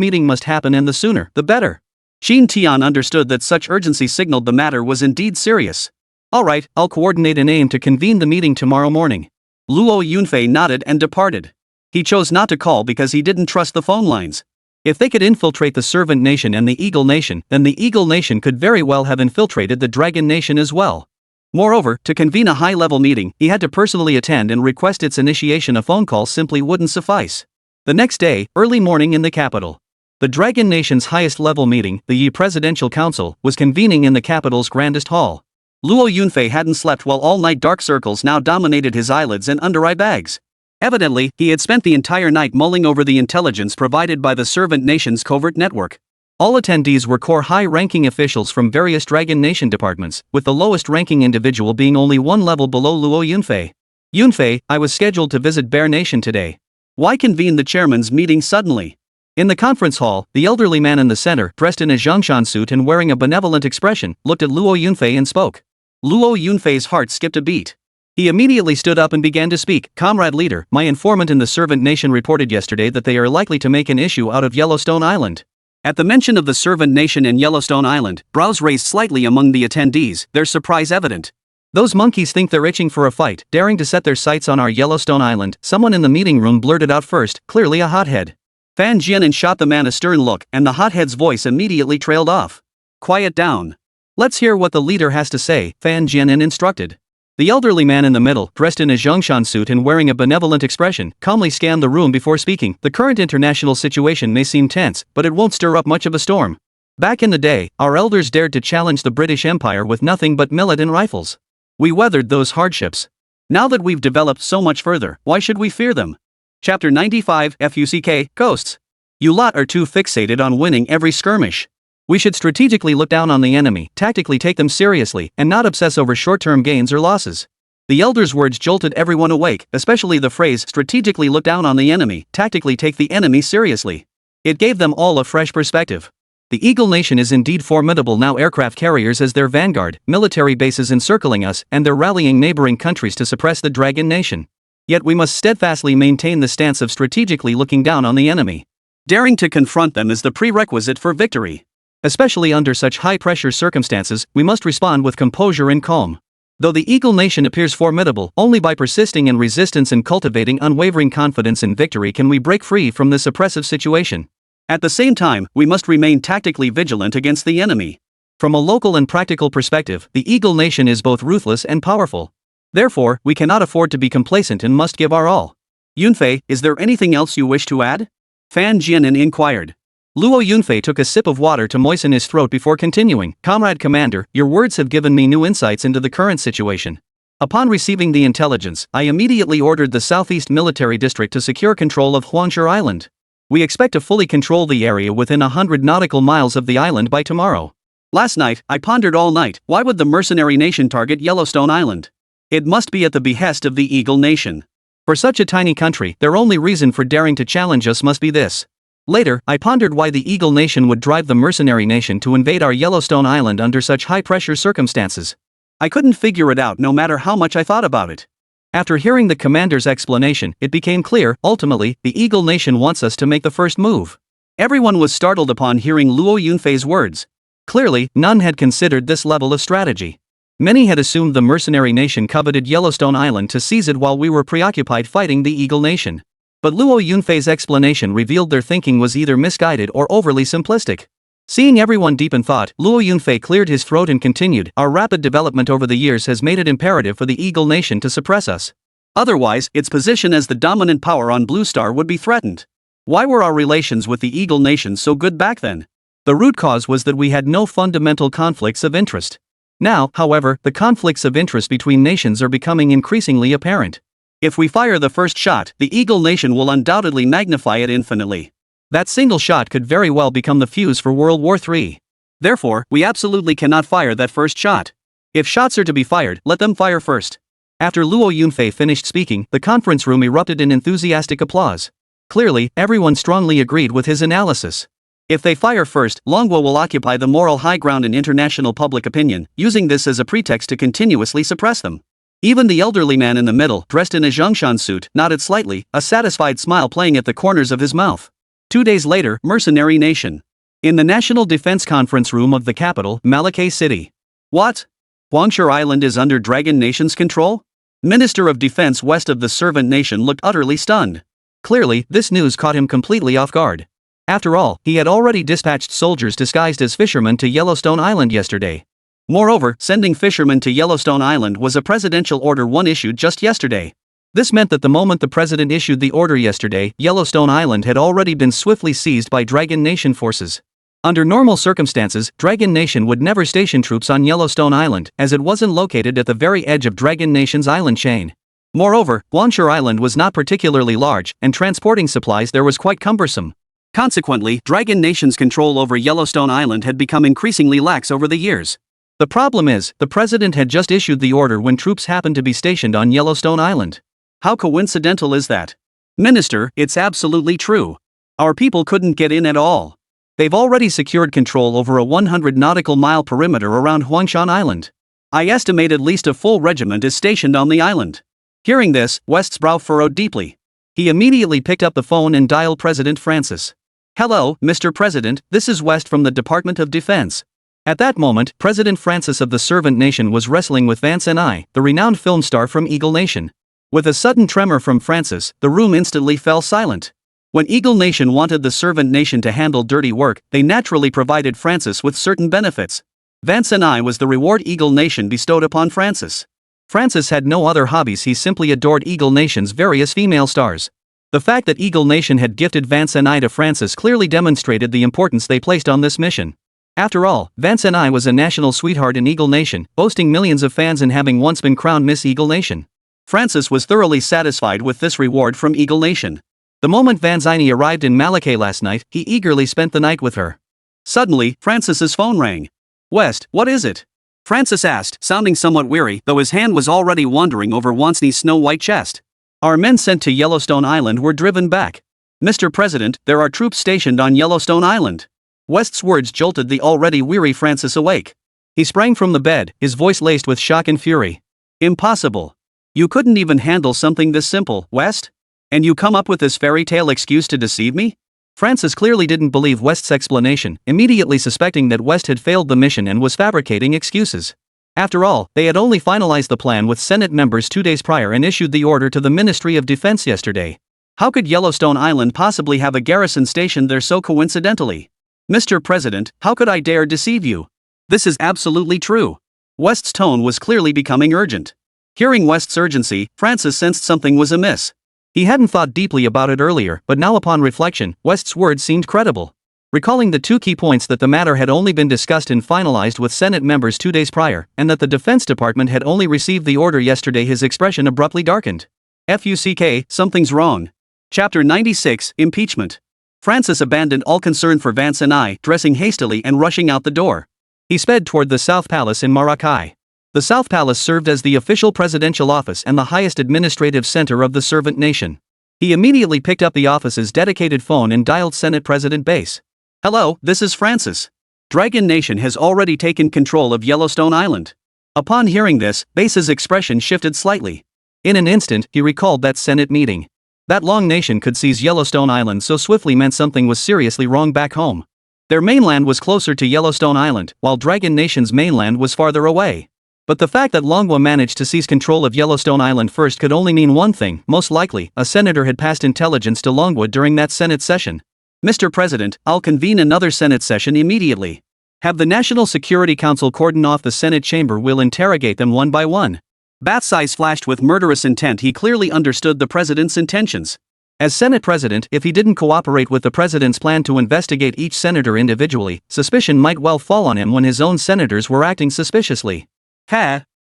meeting must happen and the sooner, the better." Qin Tian understood that such urgency signaled the matter was indeed serious. "All right, I'll coordinate and aim to convene the meeting tomorrow morning." Luo Yunfei nodded and departed. He chose not to call because he didn't trust the phone lines. If they could infiltrate the Servant Nation and the Eagle Nation, then the Eagle Nation could very well have infiltrated the Dragon Nation as well. Moreover, to convene a high-level meeting, he had to personally attend and request its initiation. A phone call simply wouldn't suffice. The next day, early morning in the capital. The Dragon Nation's highest-level meeting, the Yi Presidential Council, was convening in the capital's grandest hall. Luo Yunfei hadn't slept well all night. Dark circles now dominated his eyelids and under-eye bags. Evidently, he had spent the entire night mulling over the intelligence provided by the Servant Nation's covert network. All attendees were core high-ranking officials from various Dragon Nation departments, with the lowest-ranking individual being only 1 level below Luo Yunfei. "Yunfei, I was scheduled to visit Bear Nation today. Why convene the chairman's meeting suddenly?" In the conference hall, the elderly man in the center, dressed in a Zhongshan suit and wearing a benevolent expression, looked at Luo Yunfei and spoke. Luo Yunfei's heart skipped a beat. He immediately stood up and began to speak. "Comrade leader, my informant in the Servant Nation reported yesterday that they are likely to make an issue out of Yellowstone Island. At the mention of the servant nation and Yellowstone Island, brows raised slightly among the attendees, their surprise evident. Those monkeys think they're itching for a fight, daring to set their sights on our Yellowstone Island, someone in the meeting room blurted out first, clearly a hothead. Fan Jianan shot the man a stern look, and the hothead's voice immediately trailed off. Quiet down. Let's hear what the leader has to say, Fan Jianan instructed. The elderly man in the middle, dressed in a Zhongshan suit and wearing a benevolent expression, calmly scanned the room before speaking. The current international situation may seem tense, but it won't stir up much of a storm. Back in the day, our elders dared to challenge the British Empire with nothing but millet and rifles. We weathered those hardships. Now that we've developed so much further, why should we fear them? Chapter 95 FUCK, Ghosts. You lot are too fixated on winning every skirmish. We should strategically look down on the enemy, tactically take them seriously, and not obsess over short-term gains or losses. The elders' words jolted everyone awake, especially the phrase strategically look down on the enemy, tactically take the enemy seriously. It gave them all a fresh perspective. The Eagle Nation is indeed formidable now, aircraft carriers as their vanguard, military bases encircling us, and they're rallying neighboring countries to suppress the Dragon Nation. Yet we must steadfastly maintain the stance of strategically looking down on the enemy. Daring to confront them is the prerequisite for victory. Especially under such high-pressure circumstances, we must respond with composure and calm. Though the Eagle Nation appears formidable, only by persisting in resistance and cultivating unwavering confidence in victory can we break free from this oppressive situation. At the same time, we must remain tactically vigilant against the enemy. From a local and practical perspective, the Eagle Nation is both ruthless and powerful. Therefore, we cannot afford to be complacent and must give our all. Yunfei, is there anything else you wish to add? Fan Jianan inquired. Luo Yunfei took a sip of water to moisten his throat before continuing. Comrade Commander, your words have given me new insights into the current situation. Upon receiving the intelligence, I immediately ordered the Southeast Military District to secure control of Huangshu Island. We expect to fully control the area within 100 nautical miles of the island by tomorrow. Last night, I pondered all night, why would the mercenary nation target Yellowstone Island? It must be at the behest of the Eagle Nation. For such a tiny country, their only reason for daring to challenge us must be this. Later, I pondered why the Eagle Nation would drive the mercenary nation to invade our Yellowstone Island under such high-pressure circumstances. I couldn't figure it out no matter how much I thought about it. After hearing the commander's explanation, it became clear, ultimately, the Eagle Nation wants us to make the first move. Everyone was startled upon hearing Luo Yunfei's words. Clearly, none had considered this level of strategy. Many had assumed the mercenary nation coveted Yellowstone Island to seize it while we were preoccupied fighting the Eagle Nation. But Luo Yunfei's explanation revealed their thinking was either misguided or overly simplistic. Seeing everyone deep in thought, Luo Yunfei cleared his throat and continued, our rapid development over the years has made it imperative for the Eagle Nation to suppress us. Otherwise, its position as the dominant power on Blue Star would be threatened. Why were our relations with the Eagle Nation so good back then? The root cause was that we had no fundamental conflicts of interest. Now, however, the conflicts of interest between nations are becoming increasingly apparent. If we fire the first shot, the Eagle Nation will undoubtedly magnify it infinitely. That single shot could very well become the fuse for World War III. Therefore, we absolutely cannot fire that first shot. If shots are to be fired, let them fire first. After Luo Yunfei finished speaking, the conference room erupted in enthusiastic applause. Clearly, everyone strongly agreed with his analysis. If they fire first, Longwo will occupy the moral high ground in international public opinion, using this as a pretext to continuously suppress them. Even the elderly man in the middle, dressed in a Zhongshan suit, nodded slightly, a satisfied smile playing at the corners of his mouth. 2 days later, Mercenary Nation. In the National Defense Conference Room of the capital, Malacay City. What? Huangshu Island is under Dragon Nation's control? Minister of Defense west of the Servant Nation looked utterly stunned. Clearly, this news caught him completely off guard. After all, he had already dispatched soldiers disguised as fishermen to Yellowstone Island yesterday. Moreover, sending fishermen to Yellowstone Island was a presidential order one issued just yesterday. This meant that the moment the president issued the order yesterday, Yellowstone Island had already been swiftly seized by Dragon Nation forces. Under normal circumstances, Dragon Nation would never station troops on Yellowstone Island, as it wasn't located at the very edge of Dragon Nation's island chain. Moreover, Huangshu Island was not particularly large, and transporting supplies there was quite cumbersome. Consequently, Dragon Nation's control over Yellowstone Island had become increasingly lax over the years. The problem is, the president had just issued the order when troops happened to be stationed on Yellowstone Island. How coincidental is that? Minister, it's absolutely true. Our people couldn't get in at all. They've already secured control over a 100 nautical mile perimeter around Huangshan Island. I estimate at least a full regiment is stationed on the island. Hearing this, West's brow furrowed deeply. He immediately picked up the phone and dialed President Francis. Hello, Mr. President, this is West from the Department of Defense. At that moment, President Francis of the Servant Nation was wrestling with Vance and I, the renowned film star from Eagle Nation. With a sudden tremor from Francis, the room instantly fell silent. When Eagle Nation wanted the Servant Nation to handle dirty work, they naturally provided Francis with certain benefits. Vance and I was the reward Eagle Nation bestowed upon Francis. Francis had no other hobbies, he simply adored Eagle Nation's various female stars. The fact that Eagle Nation had gifted Vance and I to Francis clearly demonstrated the importance they placed on this mission. After all, Vance and I was a national sweetheart in Eagle Nation, boasting millions of fans and having once been crowned Miss Eagle Nation. Francis was thoroughly satisfied with this reward from Eagle Nation. The moment Vanzini arrived in Malacca last night, he eagerly spent the night with her. Suddenly, Francis's phone rang. "West, what is it?" Francis asked, sounding somewhat weary, though his hand was already wandering over Wansney's snow-white chest. "Our men sent to Yellowstone Island were driven back. Mr. President, there are troops stationed on Yellowstone Island." West's words jolted the already weary Francis awake. He sprang from the bed, his voice laced with shock and fury. "Impossible. You couldn't even handle something this simple, West? And you come up with this fairy tale excuse to deceive me?" Francis clearly didn't believe West's explanation, immediately suspecting that West had failed the mission and was fabricating excuses. After all, they had only finalized the plan with Senate members 2 days prior and issued the order to the Ministry of Defense yesterday. How could Yellowstone Island possibly have a garrison stationed there so coincidentally? "Mr. President, how could I dare deceive you? This is absolutely true." West's tone was clearly becoming urgent. Hearing West's urgency, Francis sensed something was amiss. He hadn't thought deeply about it earlier, but now upon reflection, West's words seemed credible. Recalling the two key points that the matter had only been discussed and finalized with Senate members 2 days prior, and that the Defense Department had only received the order yesterday, his expression abruptly darkened. "Fuck, something's wrong." Chapter 96, Impeachment. Francis abandoned all concern for Vance and I, dressing hastily and rushing out the door. He sped toward the South Palace in Maracay. The South Palace served as the official presidential office and the highest administrative center of the Servant Nation. He immediately picked up the office's dedicated phone and dialed Senate President Bass. "Hello, this is Francis. Dragon Nation has already taken control of Yellowstone Island." Upon hearing this, Bass's expression shifted slightly. In an instant, he recalled that Senate meeting. That Long Nation could seize Yellowstone Island so swiftly meant something was seriously wrong back home. Their mainland was closer to Yellowstone Island, while Dragon Nation's mainland was farther away. But the fact that Manhwa managed to seize control of Yellowstone Island first could only mean one thing: most likely, a senator had passed intelligence to Manhwa during that Senate session. "Mr. President, I'll convene another Senate session immediately. Have the National Security Council cordon off the Senate chamber, we'll interrogate them one by one." Bath's eyes flashed with murderous intent. He clearly understood the president's intentions. As Senate President, if he didn't cooperate with the president's plan to investigate each senator individually, suspicion might well fall on him when his own senators were acting suspiciously.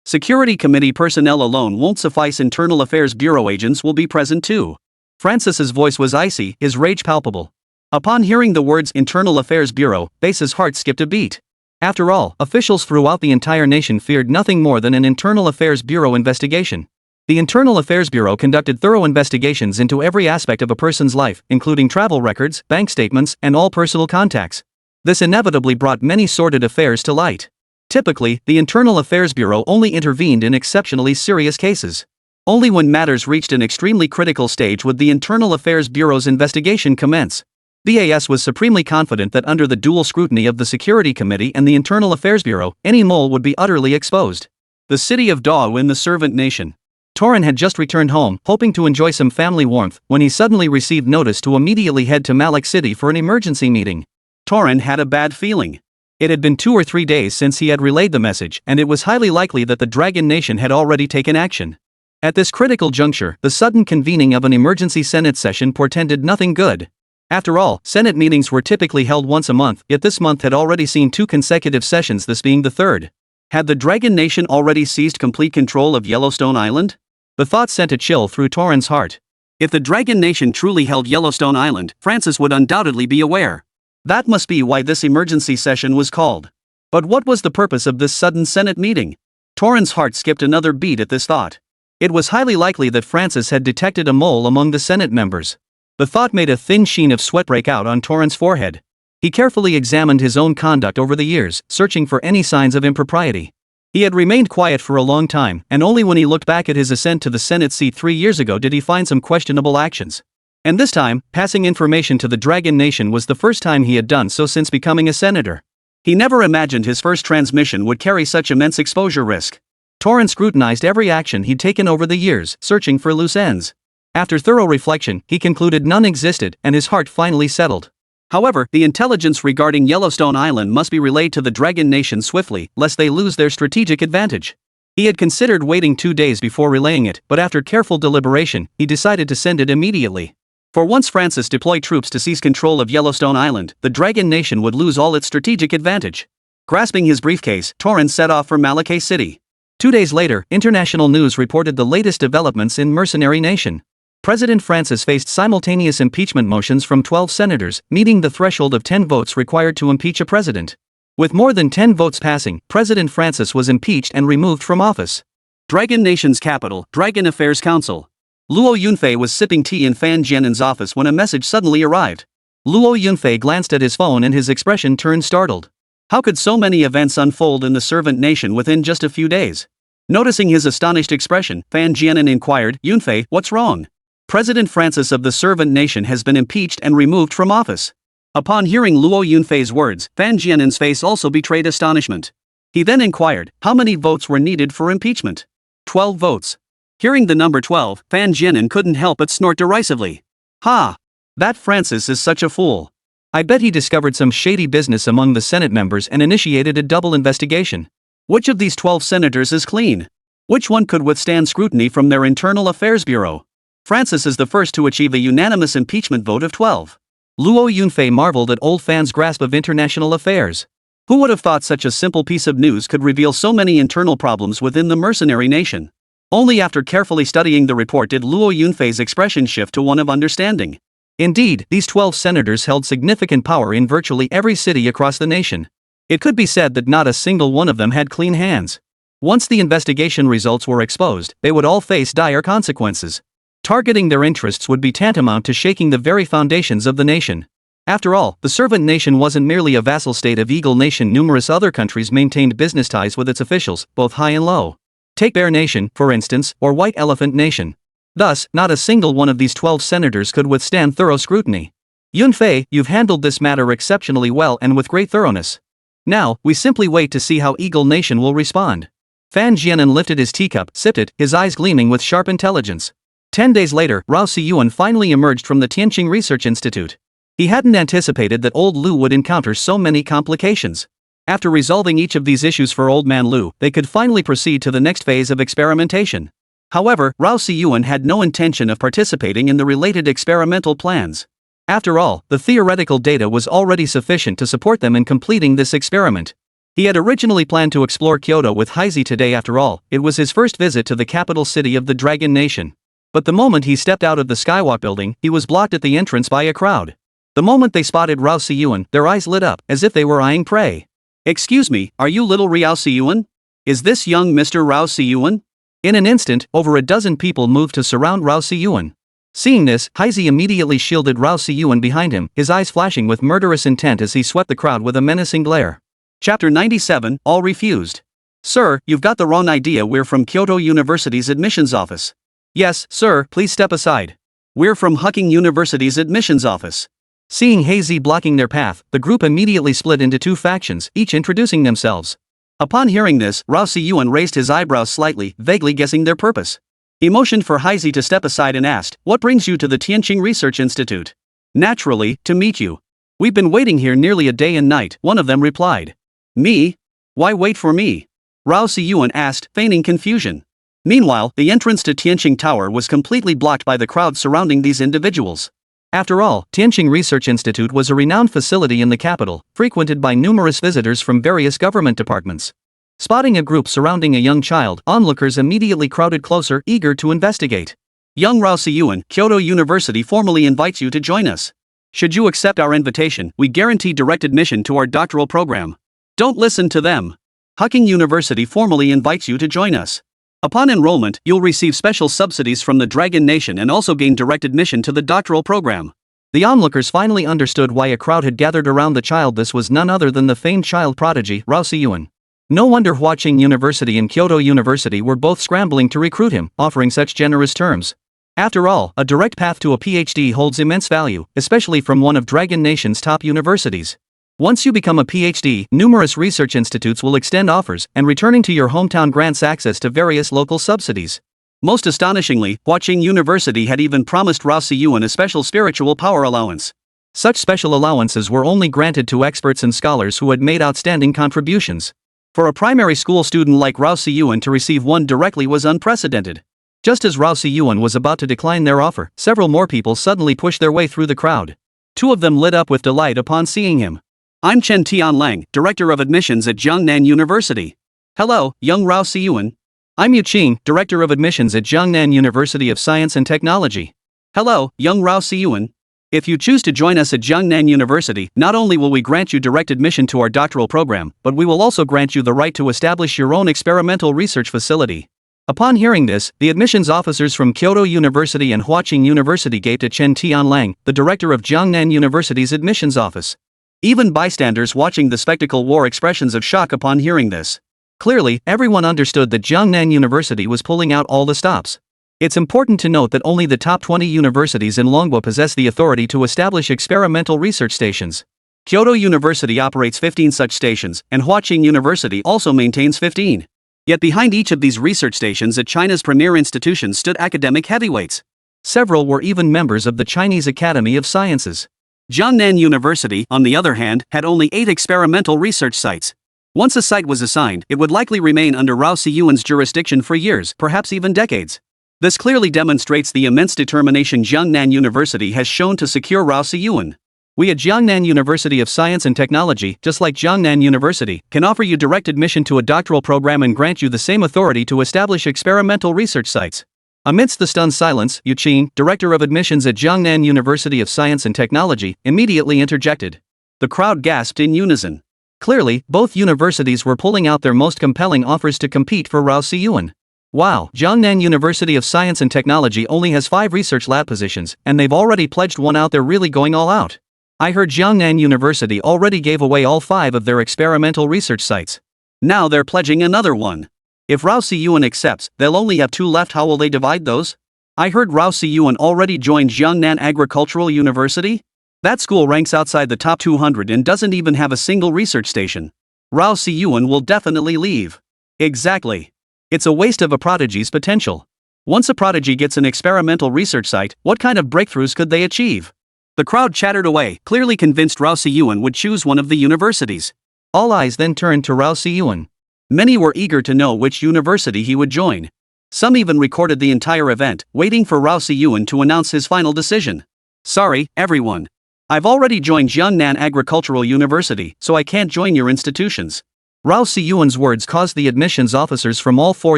Security Committee personnel alone won't suffice. Internal Affairs Bureau agents will be present too. Francis's voice was icy, his rage palpable. Upon hearing the words Internal Affairs Bureau, Bass's heart skipped a beat. After all, officials throughout the entire nation feared nothing more than an Internal Affairs Bureau investigation. The Internal Affairs Bureau conducted thorough investigations into every aspect of a person's life, including travel records, bank statements, and all personal contacts. This inevitably brought many sordid affairs to light. Typically, the Internal Affairs Bureau only intervened in exceptionally serious cases. Only when matters reached an extremely critical stage would the Internal Affairs Bureau's investigation commence. BAS was supremely confident that under the dual scrutiny of the Security Committee and the Internal Affairs Bureau, any mole would be utterly exposed. The city of Daw in the Servant Nation. Torin had just returned home, hoping to enjoy some family warmth, when he suddenly received notice to immediately head to Malak City for an emergency meeting. Torin had a bad feeling. It had been 2 or 3 days since he had relayed the message, and it was highly likely that the Dragon Nation had already taken action. At this critical juncture, the sudden convening of an emergency Senate session portended nothing good. After all, Senate meetings were typically held once a month, yet this month had already seen 2 consecutive sessions, this being the third. Had the Dragon Nation already seized complete control of Yellowstone Island? The thought sent a chill through Torin's heart. If the Dragon Nation truly held Yellowstone Island, Francis would undoubtedly be aware. That must be why this emergency session was called. But what was the purpose of this sudden Senate meeting? Torin's heart skipped another beat at this thought. It was highly likely that Francis had detected a mole among the Senate members. The thought made a thin sheen of sweat break out on Torin's forehead. He carefully examined his own conduct over the years, searching for any signs of impropriety. He had remained quiet for a long time, and only when he looked back at his ascent to the Senate seat 3 years ago did he find some questionable actions. And this time, passing information to the Dragon Nation was the first time he had done so since becoming a senator. He never imagined his first transmission would carry such immense exposure risk. Torren scrutinized every action he'd taken over the years, searching for loose ends. After thorough reflection, he concluded none existed, and his heart finally settled. However, the intelligence regarding Yellowstone Island must be relayed to the Dragon Nation swiftly, lest they lose their strategic advantage. He had considered waiting 2 days before relaying it, but after careful deliberation, he decided to send it immediately. For once Francis deployed troops to seize control of Yellowstone Island, the Dragon Nation would lose all its strategic advantage. Grasping his briefcase, Torren set off for Malakay City. 2 days later, international news reported the latest developments in Mercenary Nation. President Francis faced simultaneous impeachment motions from 12 senators, meeting the threshold of 10 votes required to impeach a president. With more than 10 votes passing, President Francis was impeached and removed from office. Dragon Nation's capital, Dragon Affairs Council. Luo Yunfei was sipping tea in Fan Jianen's office when a message suddenly arrived. Luo Yunfei glanced at his phone and his expression turned startled. How could so many events unfold in the servant nation within just a few days? Noticing his astonished expression, Fan Jianen inquired, "Yunfei, what's wrong?" "President Francis of the servant nation has been impeached and removed from office." Upon hearing Luo Yunfei's words, Fan Jianen's face also betrayed astonishment. He then inquired, how many votes were needed for impeachment? 12 votes. Hearing the number 12, Fan Jianen couldn't help but snort derisively. Ha! That Francis is such a fool. I bet he discovered some shady business among the Senate members and initiated a double investigation. Which of these 12 senators is clean? Which one could withstand scrutiny from their Internal Affairs Bureau? Francis is the first to achieve a unanimous impeachment vote of 12. Luo Yunfei marveled at old Fan's grasp of international affairs. Who would have thought such a simple piece of news could reveal so many internal problems within the mercenary nation? Only after carefully studying the report did Luo Yunfei's expression shift to one of understanding. Indeed, these 12 senators held significant power in virtually every city across the nation. It could be said that not a single one of them had clean hands. Once the investigation results were exposed, they would all face dire consequences. Targeting their interests would be tantamount to shaking the very foundations of the nation. After all, the servant nation wasn't merely a vassal state of Eagle Nation. Numerous other countries maintained business ties with its officials, both high and low. Take Bear Nation, for instance, or White Elephant Nation. Thus, not a single one of these 12 senators could withstand thorough scrutiny. Yunfei, you've handled this matter exceptionally well and with great thoroughness. Now, we simply wait to see how Eagle Nation will respond. Fan Jianen lifted his teacup, sipped it, his eyes gleaming with sharp intelligence. 10 days later, Rao Siyuan finally emerged from the Tianqing Research Institute. He hadn't anticipated that old Lu would encounter so many complications. After resolving each of these issues for Old Man Lu, they could finally proceed to the next phase of experimentation. However, Rao Siyuan had no intention of participating in the related experimental plans. After all, the theoretical data was already sufficient to support them in completing this experiment. He had originally planned to explore Kyoto with Heisei today. After all, it was his first visit to the capital city of the Dragon Nation. But the moment he stepped out of the Skywalk building, he was blocked at the entrance by a crowd. The moment they spotted Rao Siyuan, their eyes lit up, as if they were eyeing prey. "Excuse me, are you little Rao Siyuan? Is this young Mr. Rao Siyuan?" In an instant, over a dozen people moved to surround Rao Siyuan. Seeing this, Heisei immediately shielded Rao Siyuan behind him, his eyes flashing with murderous intent as he swept the crowd with a menacing glare. Chapter 97, All Refused. "Sir, you've got the wrong idea. We're from Kyoto University's admissions office." "Yes, sir, please step aside." "We're from Hucking University's admissions office." Seeing Heisei blocking their path, the group immediately split into two factions, each introducing themselves. Upon hearing this, Rao Siyuan raised his eyebrows slightly, vaguely guessing their purpose. He motioned for Heisei to step aside and asked, "What brings you to the Tianqing Research Institute?" "Naturally, to meet you. We've been waiting here nearly a day and night," one of them replied. "Me? Why wait for me?" Rao Siyuan asked, feigning confusion. Meanwhile, the entrance to Tianqing Tower was completely blocked by the crowd surrounding these individuals. After all, Tianqing Research Institute was a renowned facility in the capital, frequented by numerous visitors from various government departments. Spotting a group surrounding a young child, onlookers immediately crowded closer, eager to investigate. "Young Rao Siyuan, Kyoto University formally invites you to join us. Should you accept our invitation, we guarantee direct admission to our doctoral program." "Don't listen to them. Hucking University formally invites you to join us. Upon enrollment, you'll receive special subsidies from the Dragon Nation and also gain direct admission to the doctoral program." The onlookers finally understood why a crowd had gathered around the child. This was none other than the famed child prodigy, Rao Siyuan. No wonder Huaqing University and Kyoto University were both scrambling to recruit him, offering such generous terms. After all, a direct path to a PhD holds immense value, especially from one of Dragon Nation's top universities. Once you become a PhD, numerous research institutes will extend offers, and returning to your hometown grants access to various local subsidies. Most astonishingly, Huaqing University had even promised Rao Siyuan a special spiritual power allowance. Such special allowances were only granted to experts and scholars who had made outstanding contributions. For a primary school student like Rao Siyuan to receive one directly was unprecedented. Just as Rao Siyuan was about to decline their offer, several more people suddenly pushed their way through the crowd. Two of them lit up with delight upon seeing him. I'm Chen Tianlang, Director of Admissions at Jiangnan University. Hello, young Rao Siyuan. I'm Yu Qing, Director of Admissions at Jiangnan University of Science and Technology. Hello, young Rao Siyuan. If you choose to join us at Jiangnan University, not only will we grant you direct admission to our doctoral program, but we will also grant you the right to establish your own experimental research facility. Upon hearing this, the admissions officers from Kyoto University and Huaqing University gaped at Chen Tianlang, the director of Jiangnan University's admissions office. Even bystanders watching the spectacle wore expressions of shock upon hearing this. Clearly, everyone understood that Jiangnan University was pulling out all the stops. It's important to note that only the top 20 universities in Longwa possess the authority to establish experimental research stations. Kyoto University operates 15 such stations, and Huaqing University also maintains 15. Yet behind each of these research stations at China's premier institutions stood academic heavyweights. Several were even members of the Chinese Academy of Sciences. Jiangnan University, on the other hand, had only 8 experimental research sites. Once a site was assigned, it would likely remain under Rao Siyuan's jurisdiction for years, perhaps even decades. This clearly demonstrates the immense determination Jiangnan University has shown to secure Rao Siyuan. We at Jiangnan University of Science and Technology, just like Jiangnan University, can offer you direct admission to a doctoral program and grant you the same authority to establish experimental research sites. Amidst the stunned silence, Yu Qing, Director of Admissions at Jiangnan University of Science and Technology, immediately interjected. The crowd gasped in unison. Clearly, both universities were pulling out their most compelling offers to compete for Rao Siyuan. Wow, Jiangnan University of Science and Technology only has 5 research lab positions, and they've already pledged one out. They're really going all out. I heard Jiangnan University already gave away all 5 of their experimental research sites. Now they're pledging another one. If Rao Siyuan accepts, they'll only have 2 left. How will they divide those? I heard Rao Siyuan already joined Jiangnan Agricultural University? That school ranks outside the top 200 and doesn't even have a single research station. Rao Siyuan will definitely leave. Exactly. It's a waste of a prodigy's potential. Once a prodigy gets an experimental research site, what kind of breakthroughs could they achieve? The crowd chattered away, clearly convinced Rao Siyuan would choose one of the universities. All eyes then turned to Rao Siyuan. Many were eager to know which university he would join. Some even recorded the entire event, waiting for Rao Siyuan to announce his final decision. Sorry, everyone. I've already joined Jiangnan Agricultural University, so I can't join your institutions. Rao Siyuan's words caused the admissions officers from all 4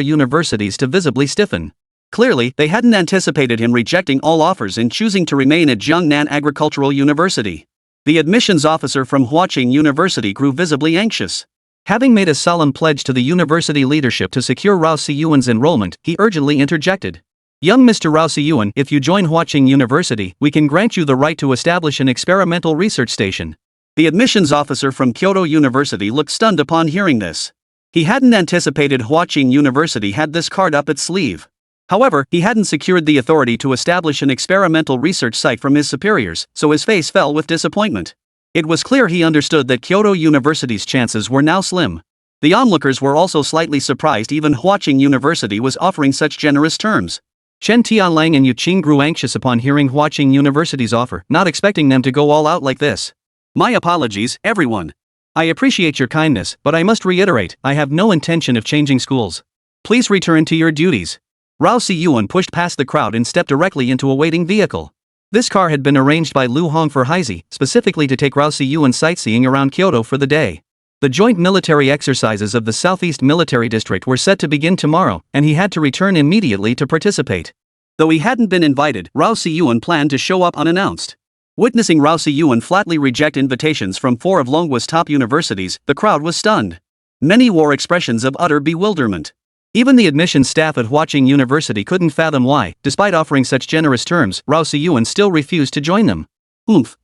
universities to visibly stiffen. Clearly, they hadn't anticipated him rejecting all offers and choosing to remain at Jiangnan Agricultural University. The admissions officer from Huaqing University grew visibly anxious. Having made a solemn pledge to the university leadership to secure Rao Siyuan's enrollment, he urgently interjected. Young Mr. Rao Siyuan, if you join Huaqing University, we can grant you the right to establish an experimental research station. The admissions officer from Kyoto University looked stunned upon hearing this. He hadn't anticipated Huaqing University had this card up its sleeve. However, he hadn't secured the authority to establish an experimental research site from his superiors, so his face fell with disappointment. It was clear he understood that Kyoto University's chances were now slim. The onlookers were also slightly surprised even Huaqing University was offering such generous terms. Chen Tianlang and Yu Qing grew anxious upon hearing Huaqing University's offer, not expecting them to go all out like this. My apologies, everyone. I appreciate your kindness, but I must reiterate, I have no intention of changing schools. Please return to your duties. Rao Siyuan pushed past the crowd and stepped directly into a waiting vehicle. This car had been arranged by Lu Hong for Haizi, specifically to take Rao Siyuan sightseeing around Kyoto for the day. The joint military exercises of the Southeast Military District were set to begin tomorrow, and he had to return immediately to participate. Though he hadn't been invited, Rao Siyuan planned to show up unannounced. Witnessing Rao Siyuan flatly reject invitations from 4 of Longwa's top universities, the crowd was stunned. Many wore expressions of utter bewilderment. Even the admissions staff at Huaqing University couldn't fathom why, despite offering such generous terms, Rao Siyuan still refused to join them.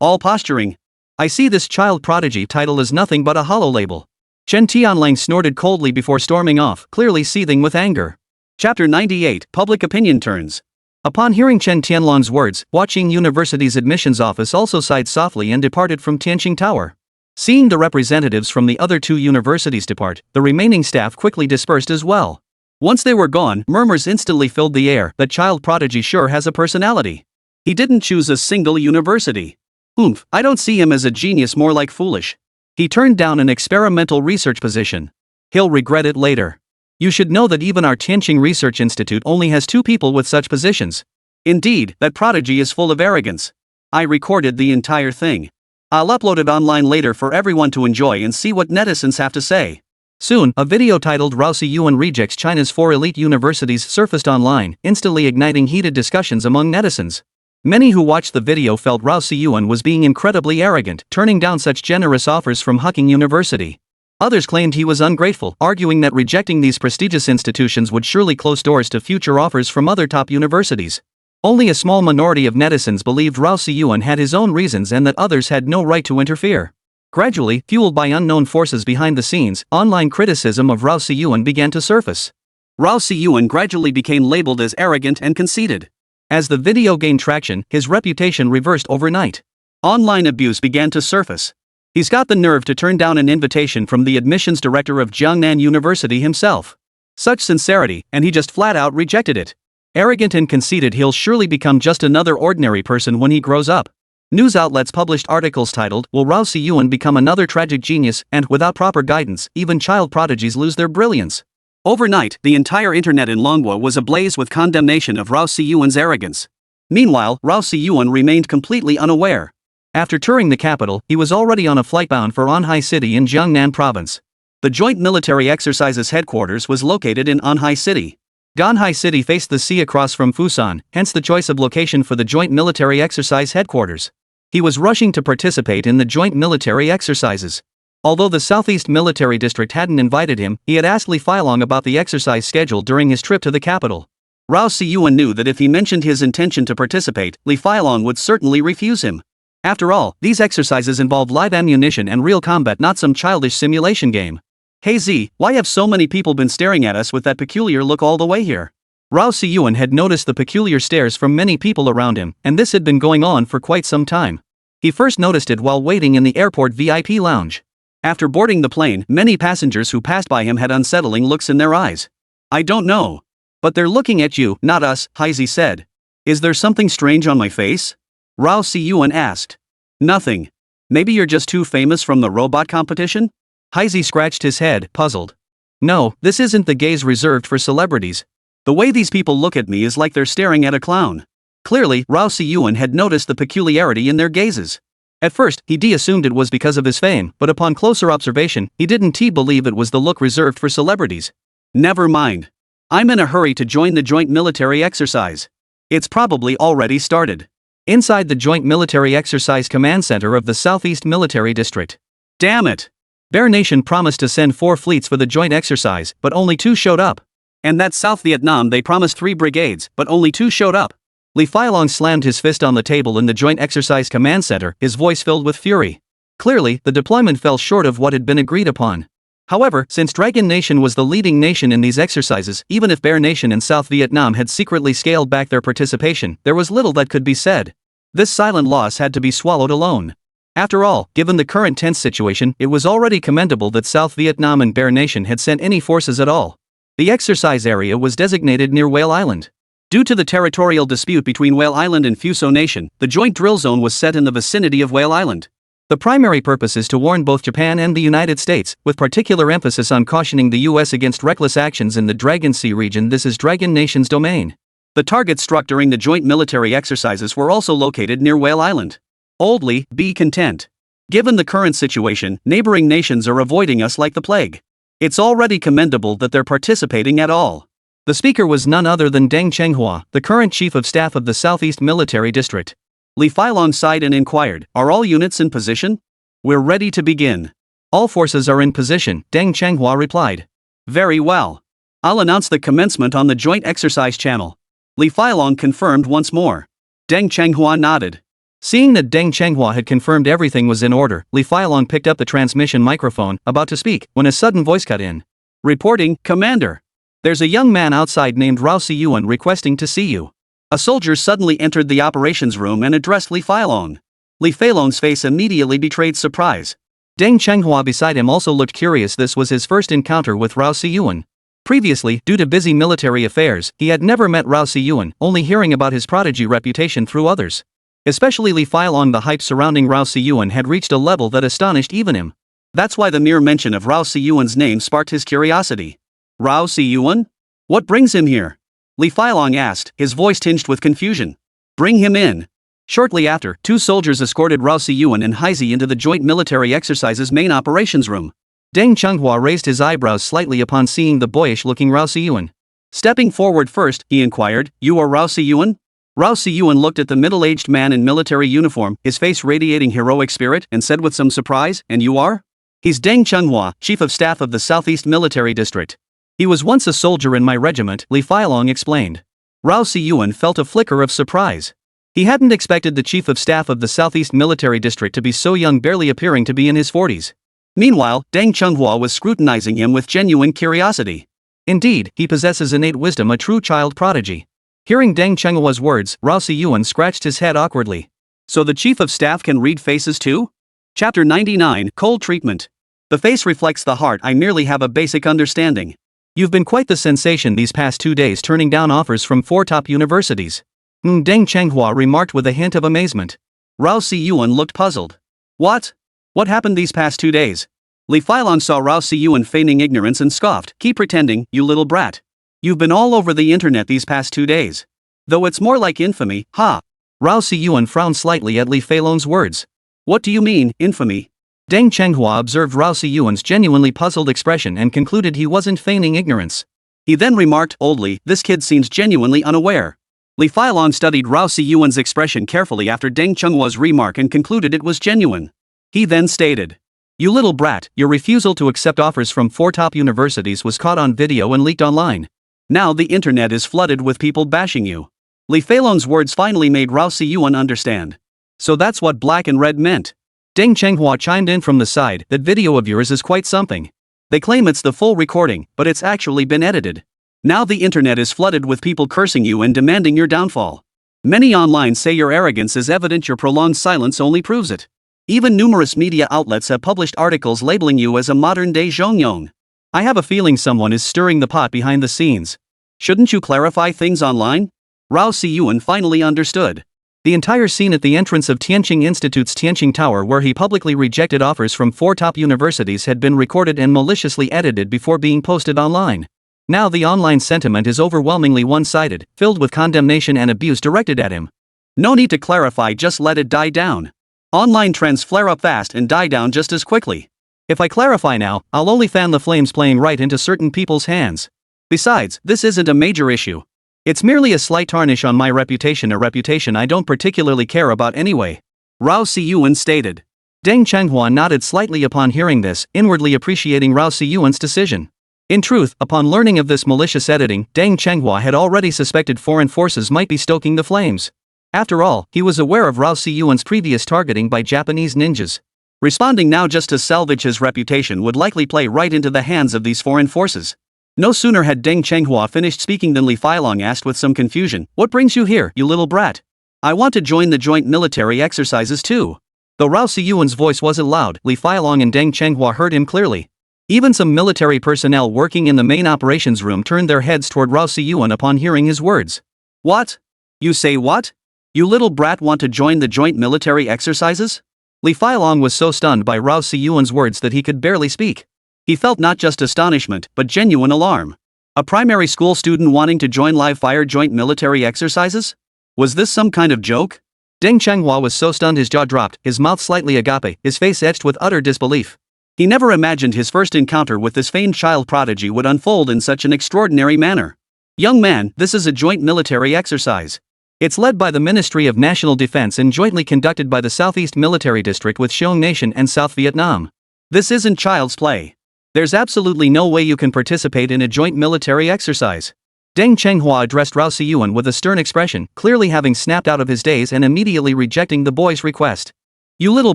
All posturing. I see this child prodigy title as nothing but a hollow label. Chen Tianlang snorted coldly before storming off, clearly seething with anger. Chapter 98, Public Opinion Turns. Upon hearing Chen Tianlong's words, Huaqing University's admissions office also sighed softly and departed from Tianqing Tower. Seeing the representatives from the other two universities depart, the remaining staff quickly dispersed as well. Once they were gone, murmurs instantly filled the air. That child prodigy sure has a personality. He didn't choose a single university. I don't see him as a genius, more like foolish. He turned down an experimental research position. He'll regret it later. You should know that even our Tianqing Research Institute only has 2 people with such positions. Indeed, that prodigy is full of arrogance. I recorded the entire thing. I'll upload it online later for everyone to enjoy and see what netizens have to say. Soon, a video titled Rao Siyuan Rejects China's 4 Elite Universities surfaced online, instantly igniting heated discussions among netizens. Many who watched the video felt Rao Siyuan was being incredibly arrogant, turning down such generous offers from Huaqing University. Others claimed he was ungrateful, arguing that rejecting these prestigious institutions would surely close doors to future offers from other top universities. Only a small minority of netizens believed Rao Siyuan had his own reasons and that others had no right to interfere. Gradually, fueled by unknown forces behind the scenes, online criticism of Rao Siyuan began to surface. Rao Siyuan gradually became labeled as arrogant and conceited. As the video gained traction, his reputation reversed overnight. Online abuse began to surface. He's got the nerve to turn down an invitation from the admissions director of Jiangnan University himself. Such sincerity, and he just flat out rejected it. Arrogant and conceited, he'll surely become just another ordinary person when he grows up. News outlets published articles titled, "Will Rao Siyuan become another tragic genius?" and without proper guidance, even child prodigies lose their brilliance. Overnight, the entire internet in Manhwa was ablaze with condemnation of Rao Siyuan's arrogance. Meanwhile, Rao Siyuan remained completely unaware. After touring the capital, he was already on a flight bound for Anhai City in Jiangnan Province. The Joint Military Exercises headquarters was located in Anhai City. Ganhai City faced the sea across from Fusan, hence the choice of location for the Joint Military Exercise headquarters. He was rushing to participate in the joint military exercises. Although the Southeast Military District hadn't invited him, he had asked Li Feilong about the exercise schedule during his trip to the capital. Rao Siyuan knew that if he mentioned his intention to participate, Li Feilong would certainly refuse him. After all, these exercises involve live ammunition and real combat, not some childish simulation game. "Hey Z, why have so many people been staring at us with that peculiar look all the way here?" Rao Siyuan had noticed the peculiar stares from many people around him, and this had been going on for quite some time. He first noticed it while waiting in the airport VIP lounge. After boarding the plane, many passengers who passed by him had unsettling looks in their eyes. "I don't know. But they're looking at you, not us," Heizi said. "Is there something strange on my face?" Rao Siyuan asked. "Nothing. Maybe you're just too famous from the robot competition?" Heizi scratched his head, puzzled. "No, this isn't the gaze reserved for celebrities. The way these people look at me is like they're staring at a clown." Clearly, Rao Siyuan had noticed the peculiarity in their gazes. At first, he assumed it was because of his fame, but upon closer observation, he didn't believe it was the look reserved for celebrities. "Never mind. I'm in a hurry to join the joint military exercise. It's probably already started." Inside the Joint Military Exercise Command Center of the Southeast Military District. "Damn it! Bear Nation promised to send 4 fleets for the joint exercise, but only 2 showed up. And that's South Vietnam, they promised 3 brigades, but only 2 showed up." Li Feilong slammed his fist on the table in the Joint Exercise Command Center, his voice filled with fury. Clearly, the deployment fell short of what had been agreed upon. However, since Dragon Nation was the leading nation in these exercises, even if Bear Nation and South Vietnam had secretly scaled back their participation, there was little that could be said. This silent loss had to be swallowed alone. After all, given the current tense situation, it was already commendable that South Vietnam and Bear Nation had sent any forces at all. The exercise area was designated near Whale Island. Due to the territorial dispute between Whale Island and Fuso Nation, the joint drill zone was set in the vicinity of Whale Island. The primary purpose is to warn both Japan and the United States, with particular emphasis on cautioning the US against reckless actions in the Dragon Sea region. This is Dragon Nation's domain. The targets struck during the joint military exercises were also located near Whale Island. Oldly, be content. Given the current situation, neighboring nations are avoiding us like the plague. It's already commendable that they're participating at all. The speaker was none other than Deng Chenghua, the current chief of staff of the Southeast Military District. Li Feilong sighed and inquired, "Are all units in position?" "We're ready to begin." "All forces are in position," Deng Chenghua replied. "Very well. I'll announce the commencement on the joint exercise channel." Li Feilong confirmed once more. Deng Chenghua nodded. Seeing that Deng Chenghua had confirmed everything was in order, Li Feilong picked up the transmission microphone, about to speak, when a sudden voice cut in. "Reporting, Commander. There's a young man outside named Rao Siyuan requesting to see you." A soldier suddenly entered the operations room and addressed Li Feilong. Li Feilong's face immediately betrayed surprise. Deng Chenghua beside him also looked curious. This was his first encounter with Rao Siyuan. Previously, due to busy military affairs, he had never met Rao Siyuan, only hearing about his prodigy reputation through others. Especially Li Feilong, the hype surrounding Rao Siyuan had reached a level that astonished even him. That's why the mere mention of Rao Siyuan's name sparked his curiosity. Rao Siyuan? What brings him here? Li Feilong asked, his voice tinged with confusion. Bring him in. Shortly after, two soldiers escorted Rao Siyuan and Haizi into the joint military exercises main operations room. Deng Chenghua raised his eyebrows slightly upon seeing the boyish-looking Rao Siyuan. Stepping forward first, he inquired, "You are Rao Siyuan?" Rao Siyuan looked at the middle-aged man in military uniform, his face radiating heroic spirit, and said with some surprise, "And you are?" "He's Deng Chenghua, Chief of Staff of the Southeast Military District. He was once a soldier in my regiment," Li Feilong explained. Rao Siyuan felt a flicker of surprise. He hadn't expected the Chief of Staff of the Southeast Military District to be so young, barely appearing to be in his 40s. Meanwhile, Deng Chenghua was scrutinizing him with genuine curiosity. Indeed, he possesses innate wisdom, a true child prodigy. Hearing Deng Chenghua's words, Rao Siyuan scratched his head awkwardly. So the Chief of Staff can read faces too? Chapter 99, Cold Treatment. The face reflects the heart. I merely have a basic understanding. You've been quite the sensation these past 2 days, turning down offers from 4 top universities. Deng Chenghua remarked with a hint of amazement. Rao Siyuan looked puzzled. What? What happened these past 2 days? Li Feilong saw Rao Siyuan feigning ignorance and scoffed. Keep pretending, you little brat. You've been all over the internet these past 2 days. Though it's more like infamy, ha. Rao Siyuan frowned slightly at Li Feilong's words. What do you mean, infamy? Deng Chenghua observed Rao Siyuan's genuinely puzzled expression and concluded he wasn't feigning ignorance. He then remarked, oldly, this kid seems genuinely unaware. Li Feilong studied Rao Siyuan's expression carefully after Deng Chenghua's remark and concluded it was genuine. He then stated, you little brat, your refusal to accept offers from 4 top universities was caught on video and leaked online. Now the internet is flooded with people bashing you. Li Feilong's words finally made Rao Siyuan understand. So that's what black and red meant. Deng Chenghua chimed in from the side, that video of yours is quite something. They claim it's the full recording, but it's actually been edited. Now the internet is flooded with people cursing you and demanding your downfall. Many online say your arrogance is evident, your prolonged silence only proves it. Even numerous media outlets have published articles labeling you as a modern-day Zhongyong. I have a feeling someone is stirring the pot behind the scenes. Shouldn't you clarify things online? Rao Siyuan finally understood. The entire scene at the entrance of Tianqing Institute's Tianqing Tower, where he publicly rejected offers from 4 top universities, had been recorded and maliciously edited before being posted online. Now the online sentiment is overwhelmingly one-sided, filled with condemnation and abuse directed at him. No need to clarify, just let it die down. Online trends flare up fast and die down just as quickly. If I clarify now, I'll only fan the flames playing right into certain people's hands. Besides, this isn't a major issue. It's merely a slight tarnish on my reputation, a reputation I don't particularly care about anyway. Rao Siyuan stated. Deng Chenghua nodded slightly upon hearing this, inwardly appreciating Rao Siyuan's decision. In truth, upon learning of this malicious editing, Deng Chenghua had already suspected foreign forces might be stoking the flames. After all, he was aware of Rao Siyuan's previous targeting by Japanese ninjas. Responding now just to salvage his reputation would likely play right into the hands of these foreign forces. No sooner had Deng Chenghua finished speaking than Li Feilong asked with some confusion, what brings you here, you little brat? I want to join the joint military exercises too. Though Rao Siyuan's voice wasn't loud, Li Feilong and Deng Chenghua heard him clearly. Even some military personnel working in the main operations room turned their heads toward Rao Siyuan upon hearing his words. What? You say what? You little brat want to join the joint military exercises? Li Feilong was so stunned by Rao Siyuan's words that he could barely speak. He felt not just astonishment, but genuine alarm. A primary school student wanting to join live-fire joint military exercises? Was this some kind of joke? Deng Chenghua was so stunned his jaw dropped, his mouth slightly agape, his face etched with utter disbelief. He never imagined his first encounter with this famed child prodigy would unfold in such an extraordinary manner. Young man, this is a joint military exercise. It's led by the Ministry of National Defense and jointly conducted by the Southeast Military District with Xiong Nation and South Vietnam. This isn't child's play. There's absolutely no way you can participate in a joint military exercise. Deng Chenghua addressed Rao Siyuan with a stern expression, clearly having snapped out of his daze and immediately rejecting the boy's request. You little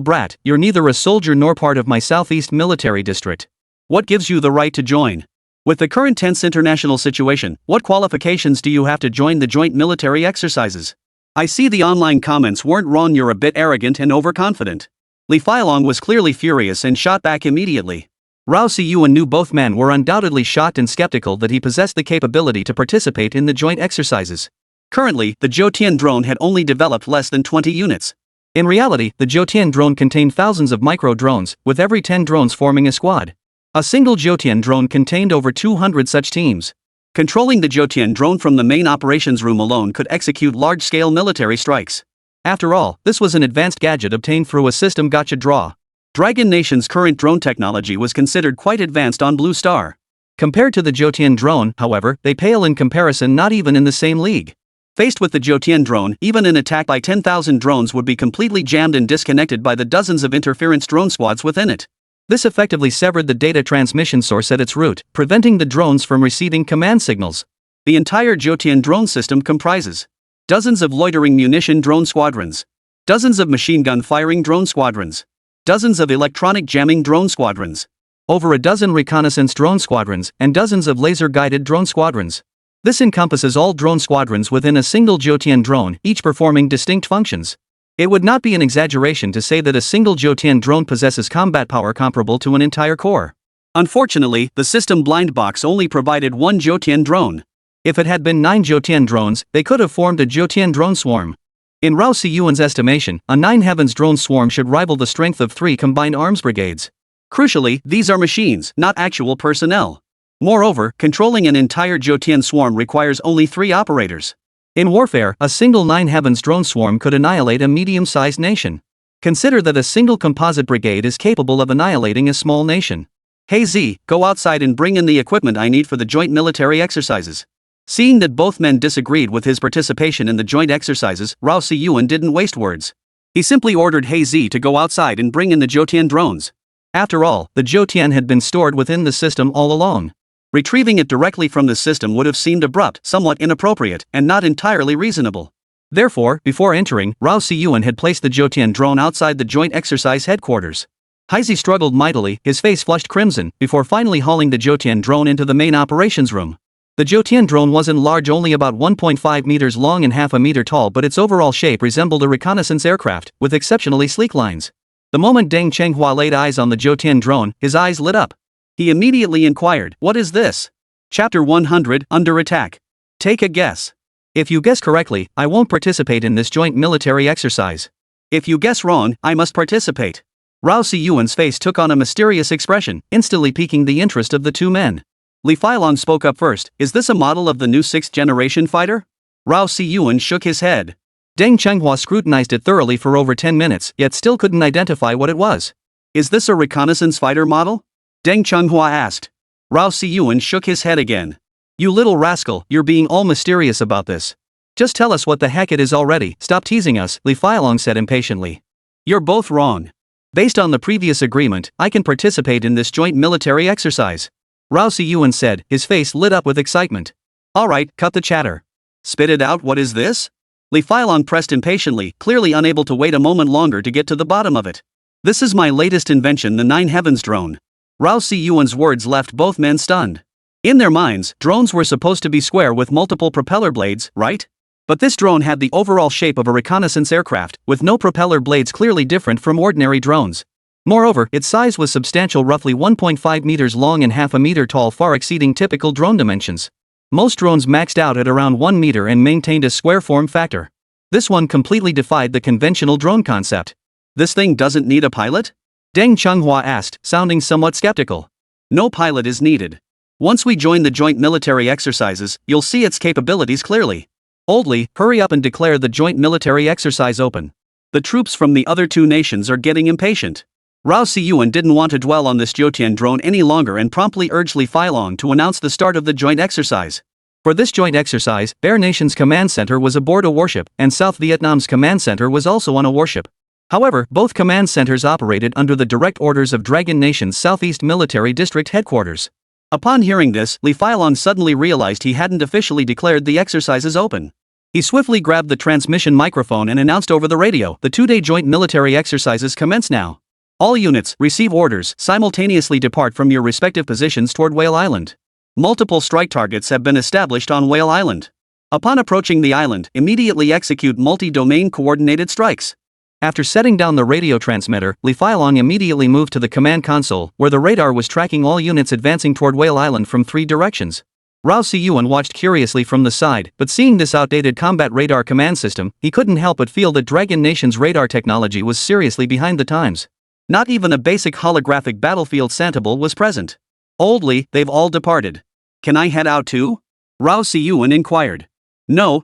brat, you're neither a soldier nor part of my Southeast Military District. What gives you the right to join? With the current tense international situation, what qualifications do you have to join the joint military exercises? I see the online comments weren't wrong, you're a bit arrogant and overconfident. Li Feilong was clearly furious and shot back immediately. Rao Siyuan knew both men were undoubtedly shocked and skeptical that he possessed the capability to participate in the joint exercises. Currently, the Zhoutian drone had only developed less than 20 units. In reality, the Zhoutian drone contained thousands of micro-drones, with every 10 drones forming a squad. A single Zhoutian drone contained over 200 such teams. Controlling the Zhoutian drone from the main operations room alone could execute large-scale military strikes. After all, this was an advanced gadget obtained through a system gotcha draw. Dragon Nation's current drone technology was considered quite advanced on Blue Star. Compared to the Zhoutian drone, however, they pale in comparison, not even in the same league. Faced with the Zhoutian drone, even an attack by 10,000 drones would be completely jammed and disconnected by the dozens of interference drone squads within it. This effectively severed the data transmission source at its root, preventing the drones from receiving command signals. The entire Zhoutian drone system comprises dozens of loitering munition drone squadrons, dozens of machine gun firing drone squadrons, dozens of electronic jamming drone squadrons, over a dozen reconnaissance drone squadrons, and dozens of laser-guided drone squadrons. This encompasses all drone squadrons within a single Zhoutian drone, each performing distinct functions. It would not be an exaggeration to say that a single Zhoutian drone possesses combat power comparable to an entire corps. Unfortunately, the system blind box only provided one Zhoutian drone. If it had been 9 Zhoutian drones, they could have formed a Zhoutian drone swarm. In Rao Siyuan's estimation, a 9 Heavens drone swarm should rival the strength of 3 combined arms brigades. Crucially, these are machines, not actual personnel. Moreover, controlling an entire Zhoutian swarm requires only 3 operators. In warfare, a single 9 Heavens drone swarm could annihilate a medium-sized nation. Consider that a single composite brigade is capable of annihilating a small nation. Hey Z, go outside and bring in the equipment I need for the joint military exercises. Seeing that both men disagreed with his participation in the joint exercises, Rao Siyuan didn't waste words. He simply ordered Hey Z to go outside and bring in the Zhoutian drones. After all, the Zhoutian had been stored within the system all along. Retrieving it directly from the system would have seemed abrupt, somewhat inappropriate, and not entirely reasonable. Therefore, before entering, Rao Siyuan had placed the Zhoutian drone outside the joint exercise headquarters. Heizi struggled mightily, his face flushed crimson, before finally hauling the Zhoutian drone into the main operations room. The Zhoutian drone wasn't large, only about 1.5 meters long and half a meter tall, but its overall shape resembled a reconnaissance aircraft, with exceptionally sleek lines. The moment Deng Chenghua laid eyes on the Zhoutian drone, his eyes lit up. He immediately inquired, "What is this?" Chapter 100, Under Attack. Take a guess. If you guess correctly, I won't participate in this joint military exercise. If you guess wrong, I must participate. Rao Siyuan's face took on a mysterious expression, instantly piquing the interest of the two men. Li Feilong spoke up first, "Is this a model of the new 6th generation fighter?" Rao Siyuan shook his head. Deng Chenghua scrutinized it thoroughly for over 10 minutes, yet still couldn't identify what it was. "Is this a reconnaissance fighter model?" Deng Chenghua asked. Rao Siyuan shook his head again. "You little rascal, you're being all mysterious about this. Just tell us what the heck it is already, stop teasing us," Li Feilong said impatiently. "You're both wrong. Based on the previous agreement, I can participate in this joint military exercise," Rao Siyuan said, his face lit up with excitement. "Alright, cut the chatter. Spit it out, what is this?" Li Feilong pressed impatiently, clearly unable to wait a moment longer to get to the bottom of it. "This is my latest invention, the 9 Heavens drone." Rao Siyuan's words left both men stunned. In their minds, drones were supposed to be square with multiple propeller blades, right? But this drone had the overall shape of a reconnaissance aircraft, with no propeller blades, clearly different from ordinary drones. Moreover, its size was substantial, roughly 1.5 meters long and half a meter tall, far exceeding typical drone dimensions. Most drones maxed out at around 1 meter and maintained a square form factor. This one completely defied the conventional drone concept. "This thing doesn't need a pilot?" Deng Chenghua asked, sounding somewhat skeptical. "No pilot is needed. Once we join the joint military exercises, you'll see its capabilities clearly. Oldly, hurry up and declare the joint military exercise open. The troops from the other 2 nations are getting impatient." Rao Siyuan didn't want to dwell on this Zhoutian drone any longer and promptly urged Li Feilong to announce the start of the joint exercise. For this joint exercise, Bear Nation's command center was aboard a warship, and South Vietnam's command center was also on a warship. However, both command centers operated under the direct orders of Dragon Nation's Southeast Military District headquarters. Upon hearing this, Li Feilong suddenly realized he hadn't officially declared the exercises open. He swiftly grabbed the transmission microphone and announced over the radio, "The 2-day joint military exercises commence now. All units, receive orders, simultaneously depart from your respective positions toward Whale Island." Multiple strike targets have been established on Whale Island. Upon approaching the island, immediately execute multi-domain coordinated strikes. After setting down the radio transmitter, Li Feilong immediately moved to the command console, where the radar was tracking all units advancing toward Whale Island from 3 directions. Rao Siyuan watched curiously from the side, but seeing this outdated combat radar command system, he couldn't help but feel that Dragon Nation's radar technology was seriously behind the times. Not even a basic holographic battlefield Santable was present. Oldly, they've all departed. Can I head out too? Rao Siyuan inquired. No.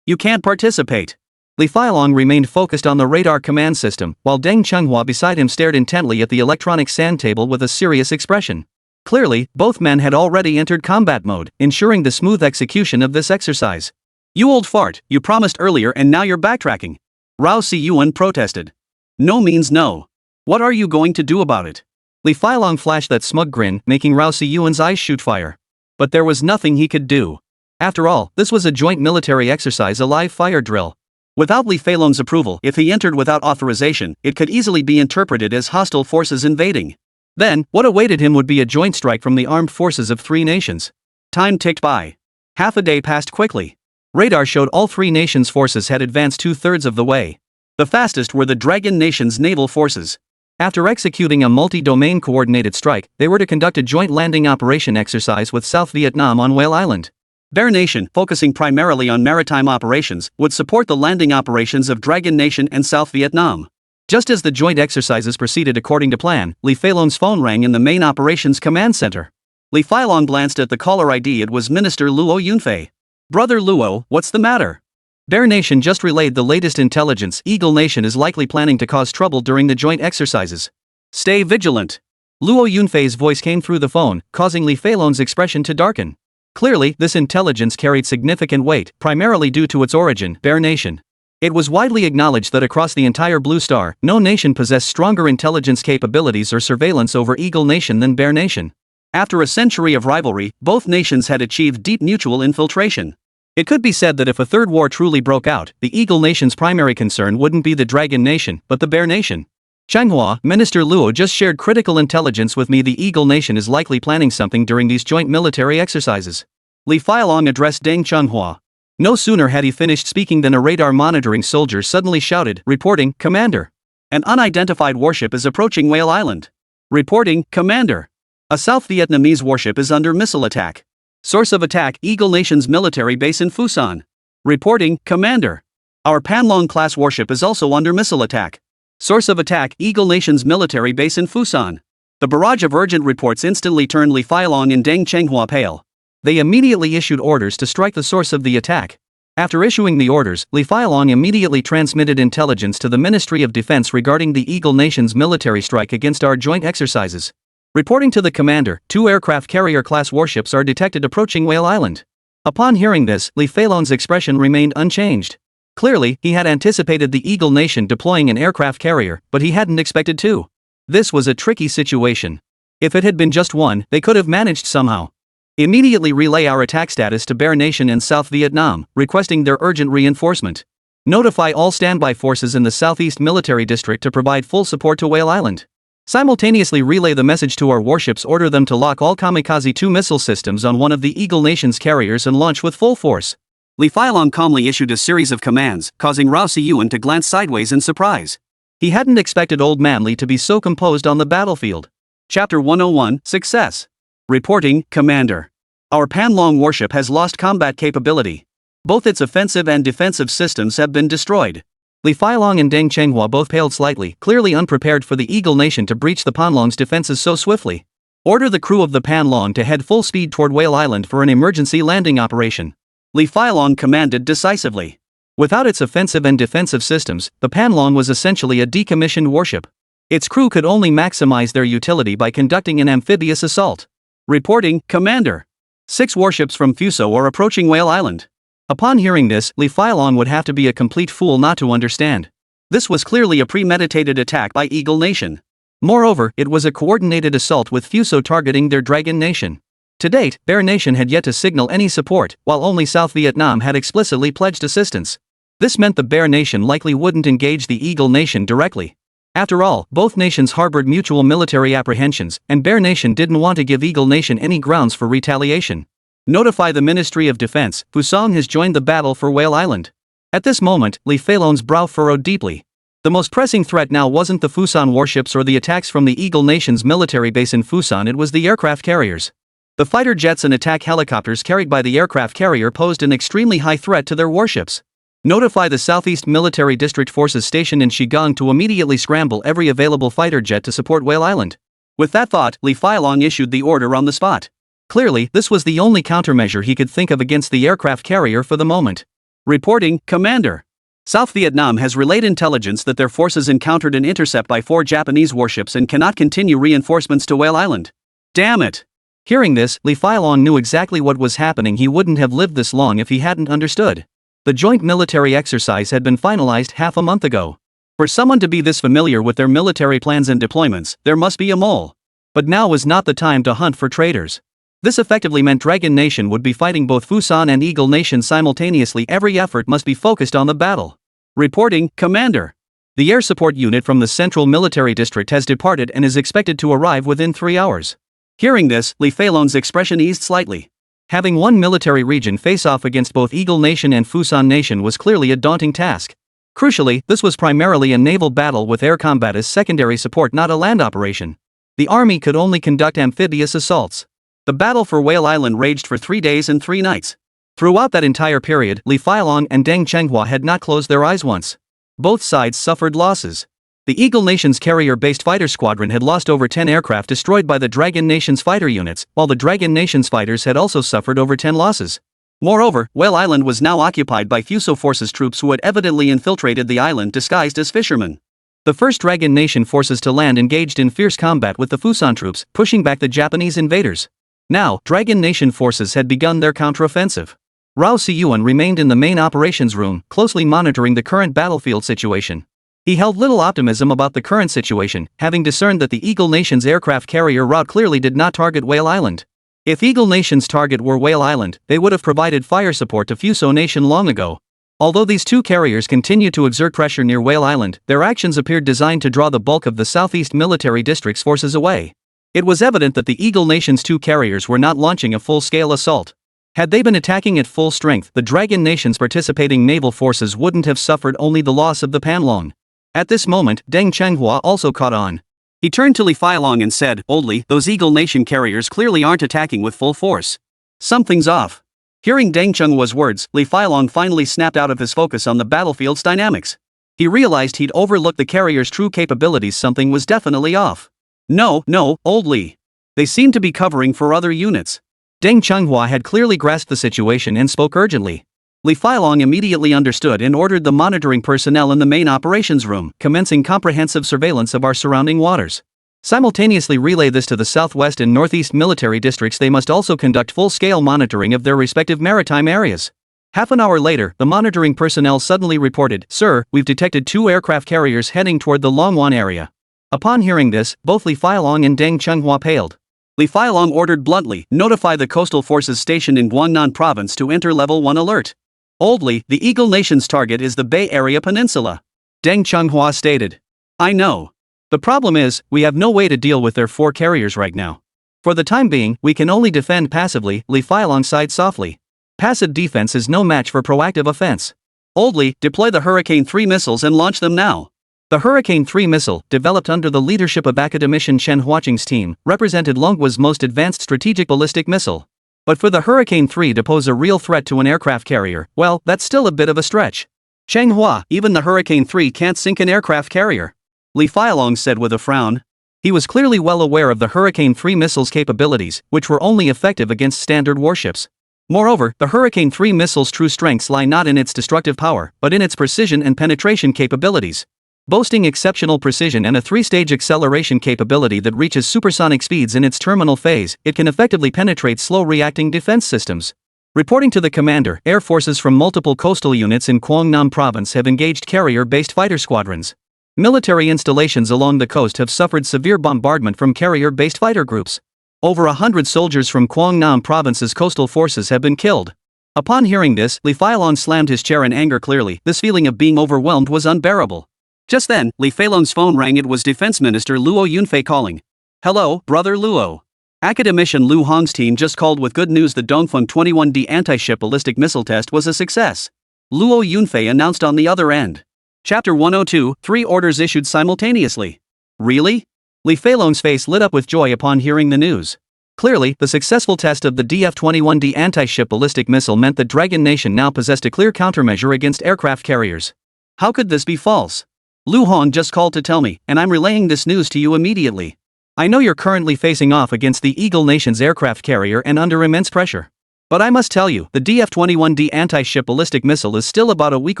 You can't participate. Li Feilong remained focused on the radar command system, while Deng Chenghua beside him stared intently at the electronic sand table with a serious expression. Clearly, both men had already entered combat mode, ensuring the smooth execution of this exercise. You old fart, you promised earlier and now you're backtracking. Rao Siyuan protested. No means no. What are you going to do about it? Li Feilong flashed that smug grin, making Rao Siyuan's eyes shoot fire. But there was nothing he could do. After all, this was a joint military exercise, a live fire drill. Without Li Feilong's approval, if he entered without authorization, it could easily be interpreted as hostile forces invading. Then, what awaited him would be a joint strike from the armed forces of 3 nations. Time ticked by. Half a day passed quickly. Radar showed all 3 nations' forces had advanced 2/3 of the way. The fastest were the Dragon Nation's naval forces. After executing a multi-domain coordinated strike, they were to conduct a joint landing operation exercise with South Vietnam on Whale Island. Bear Nation, focusing primarily on maritime operations, would support the landing operations of Dragon Nation and South Vietnam. Just as the joint exercises proceeded according to plan, Li Feilong's phone rang in the main operations command center. Li Feilong glanced at the caller ID. It was Minister Luo Yunfei. Brother Luo, what's the matter? Bear Nation just relayed the latest intelligence. Eagle Nation is likely planning to cause trouble during the joint exercises. Stay vigilant. Luo Yunfei's voice came through the phone, causing Li Feilong's expression to darken. Clearly, this intelligence carried significant weight, primarily due to its origin, Bear Nation. It was widely acknowledged that across the entire Blue Star, no nation possessed stronger intelligence capabilities or surveillance over Eagle Nation than Bear Nation. After a century of rivalry, both nations had achieved deep mutual infiltration. It could be said that if a third war truly broke out, the Eagle Nation's primary concern wouldn't be the Dragon Nation, but the Bear Nation. Chenghua, Minister Luo just shared critical intelligence with me. The Eagle Nation is likely planning something during these joint military exercises. Li Feilong addressed Deng Chenghua. No sooner had he finished speaking than a radar monitoring soldier suddenly shouted, reporting, Commander. An unidentified warship is approaching Whale Island. Reporting, Commander. A South Vietnamese warship is under missile attack. Source of attack, Eagle Nation's military base in Fusan. Reporting, Commander. Our Panlong-class warship is also under missile attack. Source of attack, Eagle Nation's military base in Fusan. The barrage of urgent reports instantly turned Li Feilong and Deng Chenghua pale. They immediately issued orders to strike the source of the attack. After issuing the orders, Li Feilong immediately transmitted intelligence to the Ministry of Defense regarding the Eagle Nation's military strike against our joint exercises. Reporting to the commander, 2 aircraft carrier-class warships are detected approaching Whale Island. Upon hearing this, Li Feilong's expression remained unchanged. Clearly, he had anticipated the Eagle Nation deploying an aircraft carrier, but he hadn't expected 2. This was a tricky situation. If it had been just 1, they could have managed somehow. Immediately relay our attack status to Bear Nation and South Vietnam, requesting their urgent reinforcement. Notify all standby forces in the Southeast Military District to provide full support to Whale Island. Simultaneously relay the message to our warships. Order them to lock all Kamikaze 2 missile systems on one of the Eagle Nation's carriers and launch with full force. Li Feilong calmly issued a series of commands, causing Rao Siyuan to glance sideways in surprise. He hadn't expected Old Man Li to be so composed on the battlefield. Chapter 101, Success. Reporting, Commander. Our Panlong warship has lost combat capability. Both its offensive and defensive systems have been destroyed. Li Feilong and Deng Chenghua both paled slightly, clearly unprepared for the Eagle Nation to breach the Panlong's defenses so swiftly. Order the crew of the Panlong to head full speed toward Whale Island for an emergency landing operation. Li Feilong commanded decisively. Without its offensive and defensive systems, the Panlong was essentially a decommissioned warship. Its crew could only maximize their utility by conducting an amphibious assault. Reporting, Commander. 6 warships from Fuso are approaching Whale Island. Upon hearing this, Li Feilong would have to be a complete fool not to understand. This was clearly a premeditated attack by Eagle Nation. Moreover, it was a coordinated assault with Fuso targeting their Dragon Nation. To date, Bear Nation had yet to signal any support, while only South Vietnam had explicitly pledged assistance. This meant the Bear Nation likely wouldn't engage the Eagle Nation directly. After all, both nations harbored mutual military apprehensions, and Bear Nation didn't want to give Eagle Nation any grounds for retaliation. Notify the Ministry of Defense, Fusong has joined the battle for Whale Island. At this moment, Li Feilong's brow furrowed deeply. The most pressing threat now wasn't the Fusan warships or the attacks from the Eagle Nation's military base in Fusan, it was the aircraft carriers. The fighter jets and attack helicopters carried by the aircraft carrier posed an extremely high threat to their warships. Notify the Southeast Military District forces stationed in Shigang to immediately scramble every available fighter jet to support Whale Island. With that thought, Li Feilong issued the order on the spot. Clearly, this was the only countermeasure he could think of against the aircraft carrier for the moment. Reporting, Commander. South Vietnam has relayed intelligence that their forces encountered an intercept by 4 Japanese warships and cannot continue reinforcements to Whale Island. Damn it! Hearing this, Li Feilong knew exactly what was happening. He wouldn't have lived this long if he hadn't understood. The joint military exercise had been finalized half a month ago. For someone to be this familiar with their military plans and deployments, there must be a mole. But now was not the time to hunt for traitors. This effectively meant Dragon Nation would be fighting both Fusan and Eagle Nation simultaneously. Every effort must be focused on the battle. Reporting, Commander. The air support unit from the Central Military District has departed and is expected to arrive within 3 hours. Hearing this, Li Feilong's expression eased slightly. Having one military region face off against both Eagle Nation and Fusan Nation was clearly a daunting task. Crucially, this was primarily a naval battle with air combat as secondary support, not a land operation. The army could only conduct amphibious assaults. The battle for Whale Island raged for 3 days and 3 nights. Throughout that entire period, Li Feilong and Deng Chenghua had not closed their eyes once. Both sides suffered losses. The Eagle Nation's carrier-based fighter squadron had lost over 10 aircraft destroyed by the Dragon Nation's fighter units, while the Dragon Nation's fighters had also suffered over 10 losses. Moreover, Whale Island was now occupied by Fuso Forces troops who had evidently infiltrated the island disguised as fishermen. The first Dragon Nation forces to land engaged in fierce combat with the Fusan troops, pushing back the Japanese invaders. Now, Dragon Nation forces had begun their counteroffensive. Rao Siyuan remained in the main operations room, closely monitoring the current battlefield situation. He held little optimism about the current situation, having discerned that the Eagle Nation's aircraft carrier route clearly did not target Whale Island. If Eagle Nation's target were Whale Island, they would have provided fire support to Fuso Nation long ago. Although these two carriers continued to exert pressure near Whale Island, their actions appeared designed to draw the bulk of the Southeast Military District's forces away. It was evident that the Eagle Nation's 2 carriers were not launching a full-scale assault. Had they been attacking at full strength, the Dragon Nation's participating naval forces wouldn't have suffered only the loss of the Panlong. At this moment, Deng Chenghua also caught on. He turned to Li Feilong and said, "Oldly, those Eagle Nation carriers clearly aren't attacking with full force. Something's off." Hearing Deng Chenghua's words, Li Feilong finally snapped out of his focus on the battlefield's dynamics. He realized he'd overlooked the carrier's true capabilities. Something was definitely off. No, Old Li. They seemed to be covering for other units. Deng Chenghua had clearly grasped the situation and spoke urgently. Li Feilong immediately understood and ordered the monitoring personnel in the main operations room, commencing comprehensive surveillance of our surrounding waters. Simultaneously relay this to the Southwest and Northeast military districts. They must also conduct full-scale monitoring of their respective maritime areas. Half an hour later, the monitoring personnel suddenly reported, "Sir, we've detected 2 aircraft carriers heading toward the Longwan area." Upon hearing this, both Li Feilong and Deng Chenghua paled. Li Feilong ordered bluntly, "Notify the coastal forces stationed in Guangnan province to enter level 1 alert." "Old Li, the Eagle Nation's target is the Bay Area Peninsula," Deng Chenghua stated. "I know. The problem is, we have no way to deal with their 4 carriers right now. For the time being, we can only defend passively," Li Feilong sighed softly. "Passive defense is no match for proactive offense. Old Li, deploy the Hurricane 3 missiles and launch them now." The Hurricane 3 missile, developed under the leadership of academician Chen Huaqing's team, represented Longwa's most advanced strategic ballistic missile. But for the Hurricane 3 to pose a real threat to an aircraft carrier, well, that's still a bit of a stretch. "Chenghua, even the Hurricane 3 can't sink an aircraft carrier," Li Feilong said with a frown. He was clearly well aware of the Hurricane 3 missile's capabilities, which were only effective against standard warships. Moreover, the Hurricane 3 missile's true strengths lie not in its destructive power, but in its precision and penetration capabilities. Boasting exceptional precision and a 3-stage acceleration capability that reaches supersonic speeds in its terminal phase, it can effectively penetrate slow-reacting defense systems. Reporting to the commander, air forces from multiple coastal units in Guangnan province have engaged carrier-based fighter squadrons. Military installations along the coast have suffered severe bombardment from carrier-based fighter groups. Over 100 soldiers from Guangnan province's coastal forces have been killed. Upon hearing this, Li Feilong slammed his chair in anger. Clearly, this feeling of being overwhelmed was unbearable. Just then, Li Feilong's phone rang. It was Defense Minister Luo Yunfei calling. Hello, brother Luo. Academician Lu Hong's team just called with good news. The Dongfeng 21D anti-ship ballistic missile test was a success. Luo Yunfei announced on the other end. Chapter 102, 3 orders issued simultaneously. Really? Li Feilong's face lit up with joy upon hearing the news. Clearly, the successful test of the DF-21D anti-ship ballistic missile meant that Dragon Nation now possessed a clear countermeasure against aircraft carriers. How could this be false? Lu Hong just called to tell me, and I'm relaying this news to you immediately. I know you're currently facing off against the Eagle Nation's aircraft carrier and under immense pressure. But I must tell you, the DF-21D anti-ship ballistic missile is still about a week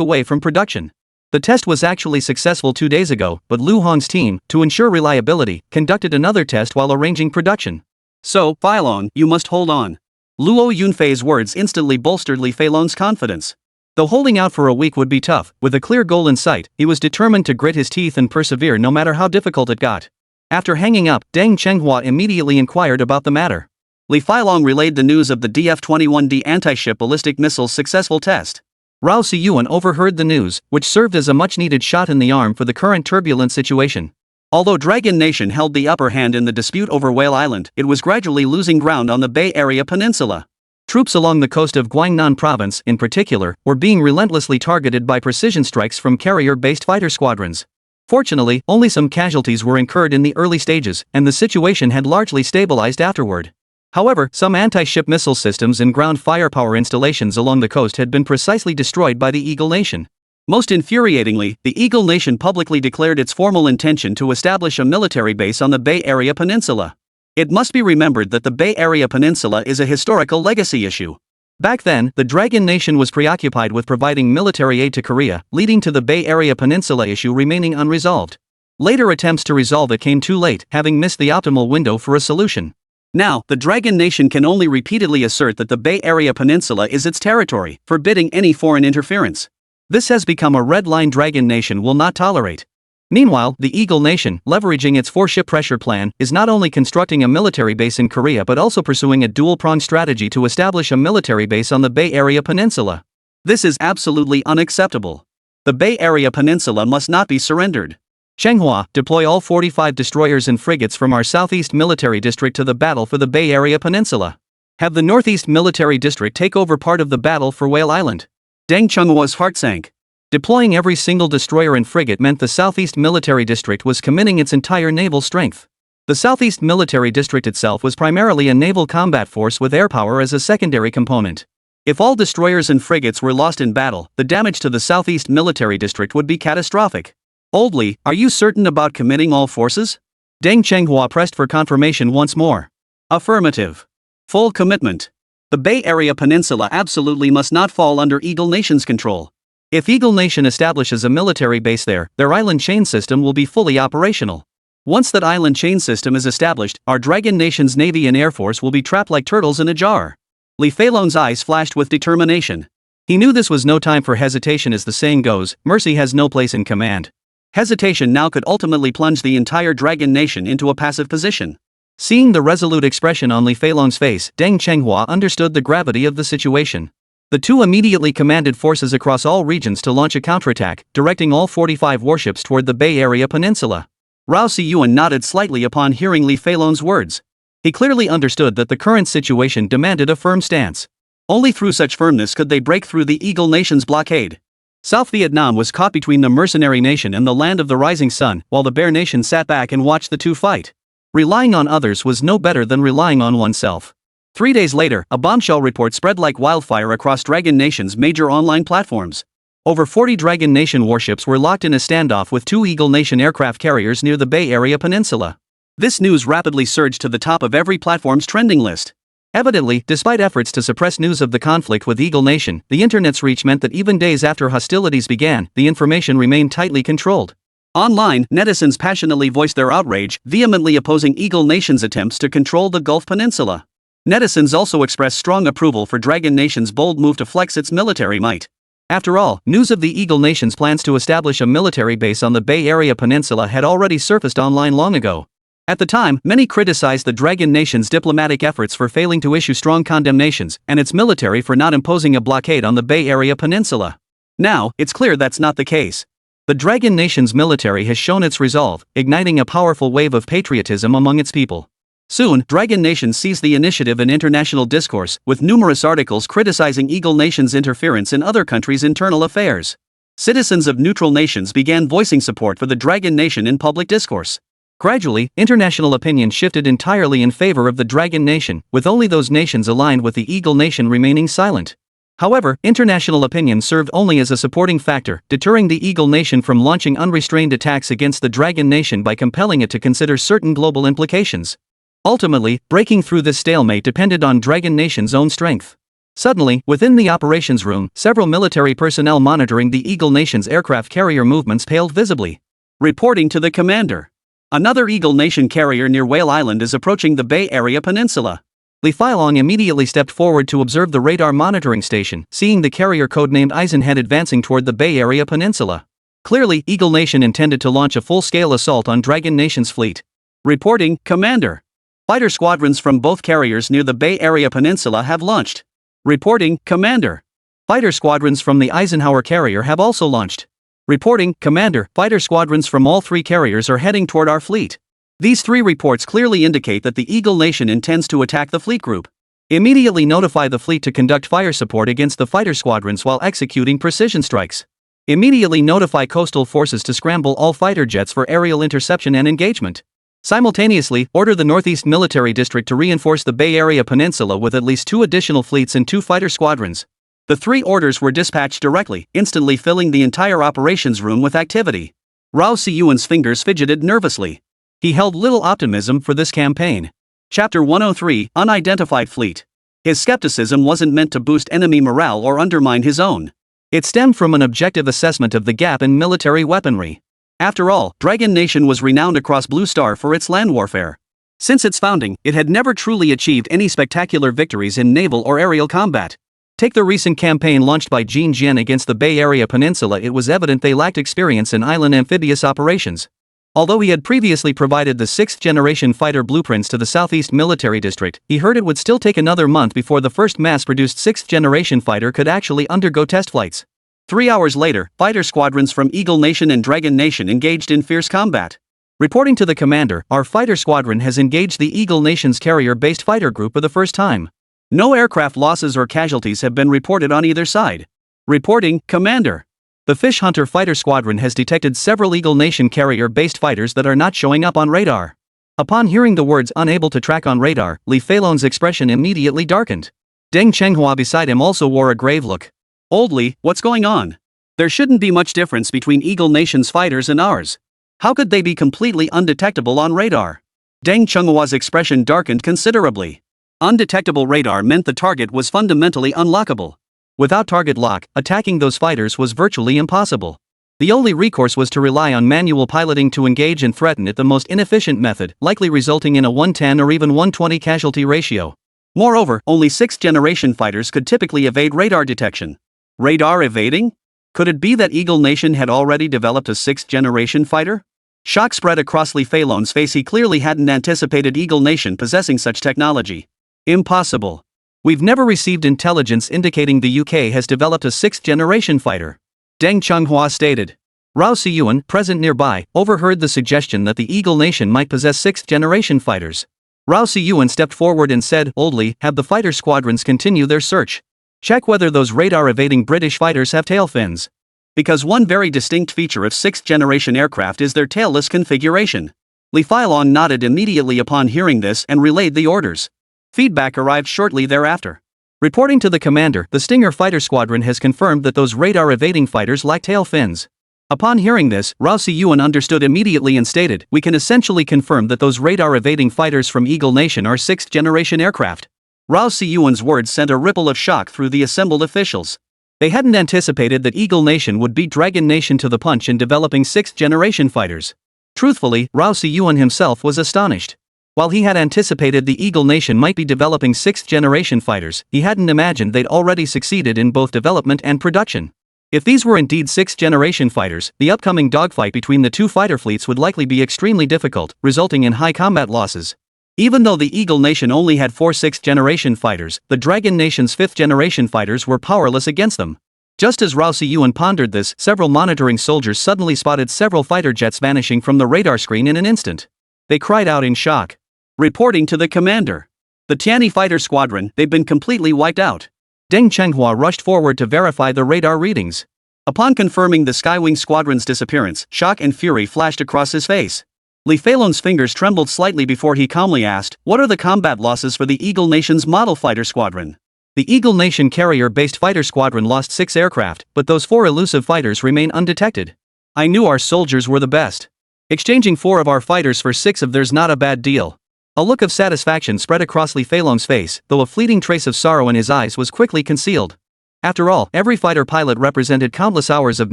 away from production. The test was actually successful 2 days ago, but Lu Hong's team, to ensure reliability, conducted another test while arranging production. So, Feilong, you must hold on. Luo Yunfei's words instantly bolstered Li Feilong's confidence. Though holding out for a week would be tough, with a clear goal in sight, he was determined to grit his teeth and persevere no matter how difficult it got. After hanging up, Deng Chenghua immediately inquired about the matter. Li Feilong relayed the news of the DF-21D anti-ship ballistic missile's successful test. Rao Siyuan overheard the news, which served as a much-needed shot in the arm for the current turbulent situation. Although Dragon Nation held the upper hand in the dispute over Whale Island, it was gradually losing ground on the Bay Area Peninsula. Troops along the coast of Guangnan Province, in particular, were being relentlessly targeted by precision strikes from carrier-based fighter squadrons. Fortunately, only some casualties were incurred in the early stages, and the situation had largely stabilized afterward. However, some anti-ship missile systems and ground firepower installations along the coast had been precisely destroyed by the Eagle Nation. Most infuriatingly, the Eagle Nation publicly declared its formal intention to establish a military base on the Bay Area Peninsula. It must be remembered that the Bay Area Peninsula is a historical legacy issue. Back then, the Dragon Nation was preoccupied with providing military aid to Korea, leading to the Bay Area Peninsula issue remaining unresolved. Later attempts to resolve it came too late, having missed the optimal window for a solution. Now, the Dragon Nation can only repeatedly assert that the Bay Area Peninsula is its territory, forbidding any foreign interference. This has become a red line Dragon Nation will not tolerate. Meanwhile, the Eagle Nation, leveraging its 4-ship pressure plan, is not only constructing a military base in Korea but also pursuing a dual-pronged strategy to establish a military base on the Bay Area Peninsula. This is absolutely unacceptable. The Bay Area Peninsula must not be surrendered. Chenghua, deploy all 45 destroyers and frigates from our Southeast Military District to the battle for the Bay Area Peninsula. Have the Northeast Military District take over part of the battle for Whale Island. Deng Chenghua's heart sank. Deploying every single destroyer and frigate meant the Southeast Military District was committing its entire naval strength. The Southeast Military District itself was primarily a naval combat force with air power as a secondary component. If all destroyers and frigates were lost in battle, the damage to the Southeast Military District would be catastrophic. Old Li, are you certain about committing all forces? Deng Chenghua pressed for confirmation once more. Affirmative. Full commitment. The Bay Area Peninsula absolutely must not fall under Eagle Nation's control. If Eagle Nation establishes a military base there, their island chain system will be fully operational. Once that island chain system is established, our Dragon Nation's Navy and Air Force will be trapped like turtles in a jar. Li Feilong's eyes flashed with determination. He knew this was no time for hesitation. As the saying goes, mercy has no place in command. Hesitation now could ultimately plunge the entire Dragon Nation into a passive position. Seeing the resolute expression on Li Feilong's face, Deng Chenghua understood the gravity of the situation. The two immediately commanded forces across all regions to launch a counterattack, directing all 45 warships toward the Bay Area Peninsula. Rao Siyuan nodded slightly upon hearing Li Feilong's words. He clearly understood that the current situation demanded a firm stance. Only through such firmness could they break through the Eagle Nation's blockade. South Vietnam was caught between the mercenary nation and the land of the rising sun, while the Bear Nation sat back and watched the two fight. Relying on others was no better than relying on oneself. 3 days later, a bombshell report spread like wildfire across Dragon Nation's major online platforms. Over 40 Dragon Nation warships were locked in a standoff with 2 Eagle Nation aircraft carriers near the Bay Area Peninsula. This news rapidly surged to the top of every platform's trending list. Evidently, despite efforts to suppress news of the conflict with Eagle Nation, the internet's reach meant that even days after hostilities began, the information remained tightly controlled. Online, netizens passionately voiced their outrage, vehemently opposing Eagle Nation's attempts to control the Gulf Peninsula. Netizens also expressed strong approval for Dragon Nation's bold move to flex its military might. After all, news of the Eagle Nation's plans to establish a military base on the Bay Area Peninsula had already surfaced online long ago. At the time, many criticized the Dragon Nation's diplomatic efforts for failing to issue strong condemnations, and its military for not imposing a blockade on the Bay Area Peninsula. Now, it's clear that's not the case. The Dragon Nation's military has shown its resolve, igniting a powerful wave of patriotism among its people. Soon, Dragon Nation seized the initiative in international discourse, with numerous articles criticizing Eagle Nation's interference in other countries' internal affairs. Citizens of neutral nations began voicing support for the Dragon Nation in public discourse. Gradually, international opinion shifted entirely in favor of the Dragon Nation, with only those nations aligned with the Eagle Nation remaining silent. However, international opinion served only as a supporting factor, deterring the Eagle Nation from launching unrestrained attacks against the Dragon Nation by compelling it to consider certain global implications. Ultimately, breaking through this stalemate depended on Dragon Nation's own strength. Suddenly, within the operations room, several military personnel monitoring the Eagle Nation's aircraft carrier movements paled visibly. Reporting to the commander. Another Eagle Nation carrier near Whale Island is approaching the Bay Area Peninsula. Li Feilong immediately stepped forward to observe the radar monitoring station, seeing the carrier codenamed Eisenhead advancing toward the Bay Area Peninsula. Clearly, Eagle Nation intended to launch a full-scale assault on Dragon Nation's fleet. Reporting, Commander. Fighter squadrons from both carriers near the Bay Area Peninsula have launched. Reporting, Commander. Fighter squadrons from the Eisenhower carrier have also launched. Reporting, Commander. Fighter squadrons from all three carriers are heading toward our fleet. These three reports clearly indicate that the Eagle Nation intends to attack the fleet group. Immediately notify the fleet to conduct fire support against the fighter squadrons while executing precision strikes. Immediately notify coastal forces to scramble all fighter jets for aerial interception and engagement. Simultaneously, order the Northeast Military District to reinforce the Bay Area Peninsula with at least 2 additional fleets and 2 fighter squadrons. The 3 orders were dispatched directly, instantly filling the entire operations room with activity. Rao Siyuan's fingers fidgeted nervously. He held little optimism for this campaign. Chapter 103, Unidentified Fleet. His skepticism wasn't meant to boost enemy morale or undermine his own. It stemmed from an objective assessment of the gap in military weaponry. After all, Dragon Nation was renowned across Blue Star for its land warfare. Since its founding, it had never truly achieved any spectacular victories in naval or aerial combat. Take the recent campaign launched by Jin Jian against the Bay Area Peninsula. It was evident they lacked experience in island amphibious operations. Although he had previously provided the 6th-generation fighter blueprints to the Southeast Military District, he heard it would still take another month before the first mass-produced 6th-generation fighter could actually undergo test flights. 3 hours later, fighter squadrons from Eagle Nation and Dragon Nation engaged in fierce combat. Reporting to the commander, our fighter squadron has engaged the Eagle Nation's carrier-based fighter group for the first time. No aircraft losses or casualties have been reported on either side. Reporting, Commander. The Fish Hunter fighter squadron has detected several Eagle Nation carrier-based fighters that are not showing up on radar. Upon hearing the words unable to track on radar, Li Feilong's expression immediately darkened. Deng Chenghua beside him also wore a grave look. Old Li, what's going on? There shouldn't be much difference between Eagle Nation's fighters and ours. How could they be completely undetectable on radar? Deng Chenghua's expression darkened considerably. Undetectable radar meant the target was fundamentally unlockable. Without target lock, attacking those fighters was virtually impossible. The only recourse was to rely on manual piloting to engage and threaten it, the most inefficient method, likely resulting in a 110 or even 120 casualty ratio. Moreover, only 6th-generation fighters could typically evade radar detection. Radar evading? Could it be that Eagle Nation had already developed a 6th-generation fighter? Shock spread across Li Feilong's face. He clearly hadn't anticipated Eagle Nation possessing such technology. Impossible. We've never received intelligence indicating the UK has developed a 6th-generation fighter. Deng Chenghua stated. Rao Siyuan, present nearby, overheard the suggestion that the Eagle Nation might possess 6th-generation fighters. Rao Siyuan stepped forward and said, Old Li, have the fighter squadrons continue their search. Check whether those radar-evading British fighters have tail fins. Because one very distinct feature of 6th-generation aircraft is their tailless configuration. Li Feilong nodded immediately upon hearing this and relayed the orders. Feedback arrived shortly thereafter. Reporting to the commander, the Stinger fighter squadron has confirmed that those radar-evading fighters lack tail fins. Upon hearing this, Rao Siyuan understood immediately and stated, we can essentially confirm that those radar-evading fighters from Eagle Nation are 6th-generation aircraft. Rao Siyuan's words sent a ripple of shock through the assembled officials. They hadn't anticipated that Eagle Nation would beat Dragon Nation to the punch in developing 6th-generation fighters. Truthfully, Rao Siyuan himself was astonished. While he had anticipated the Eagle Nation might be developing 6th-generation fighters, he hadn't imagined they'd already succeeded in both development and production. If these were indeed 6th-generation fighters, the upcoming dogfight between the two fighter fleets would likely be extremely difficult, resulting in high combat losses. Even though the Eagle Nation only had 4 6th-generation fighters, the Dragon Nation's 5th-generation fighters were powerless against them. Just as Rao Siyuan pondered this, several monitoring soldiers suddenly spotted several fighter jets vanishing from the radar screen in an instant. They cried out in shock. Reporting to the commander. The Tianyi fighter squadron, they've been completely wiped out. Deng Chenghua rushed forward to verify the radar readings. Upon confirming the Skywing squadron's disappearance, shock and fury flashed across his face. Li Feilong's fingers trembled slightly before he calmly asked, "What are the combat losses for the Eagle Nation's model fighter squadron?" The Eagle Nation carrier-based fighter squadron lost 6 aircraft, but those 4 elusive fighters remain undetected. I knew our soldiers were the best. Exchanging 4 of our fighters for 6 of theirs not a bad deal. A look of satisfaction spread across Li Feilong's face, though a fleeting trace of sorrow in his eyes was quickly concealed. After all, every fighter pilot represented countless hours of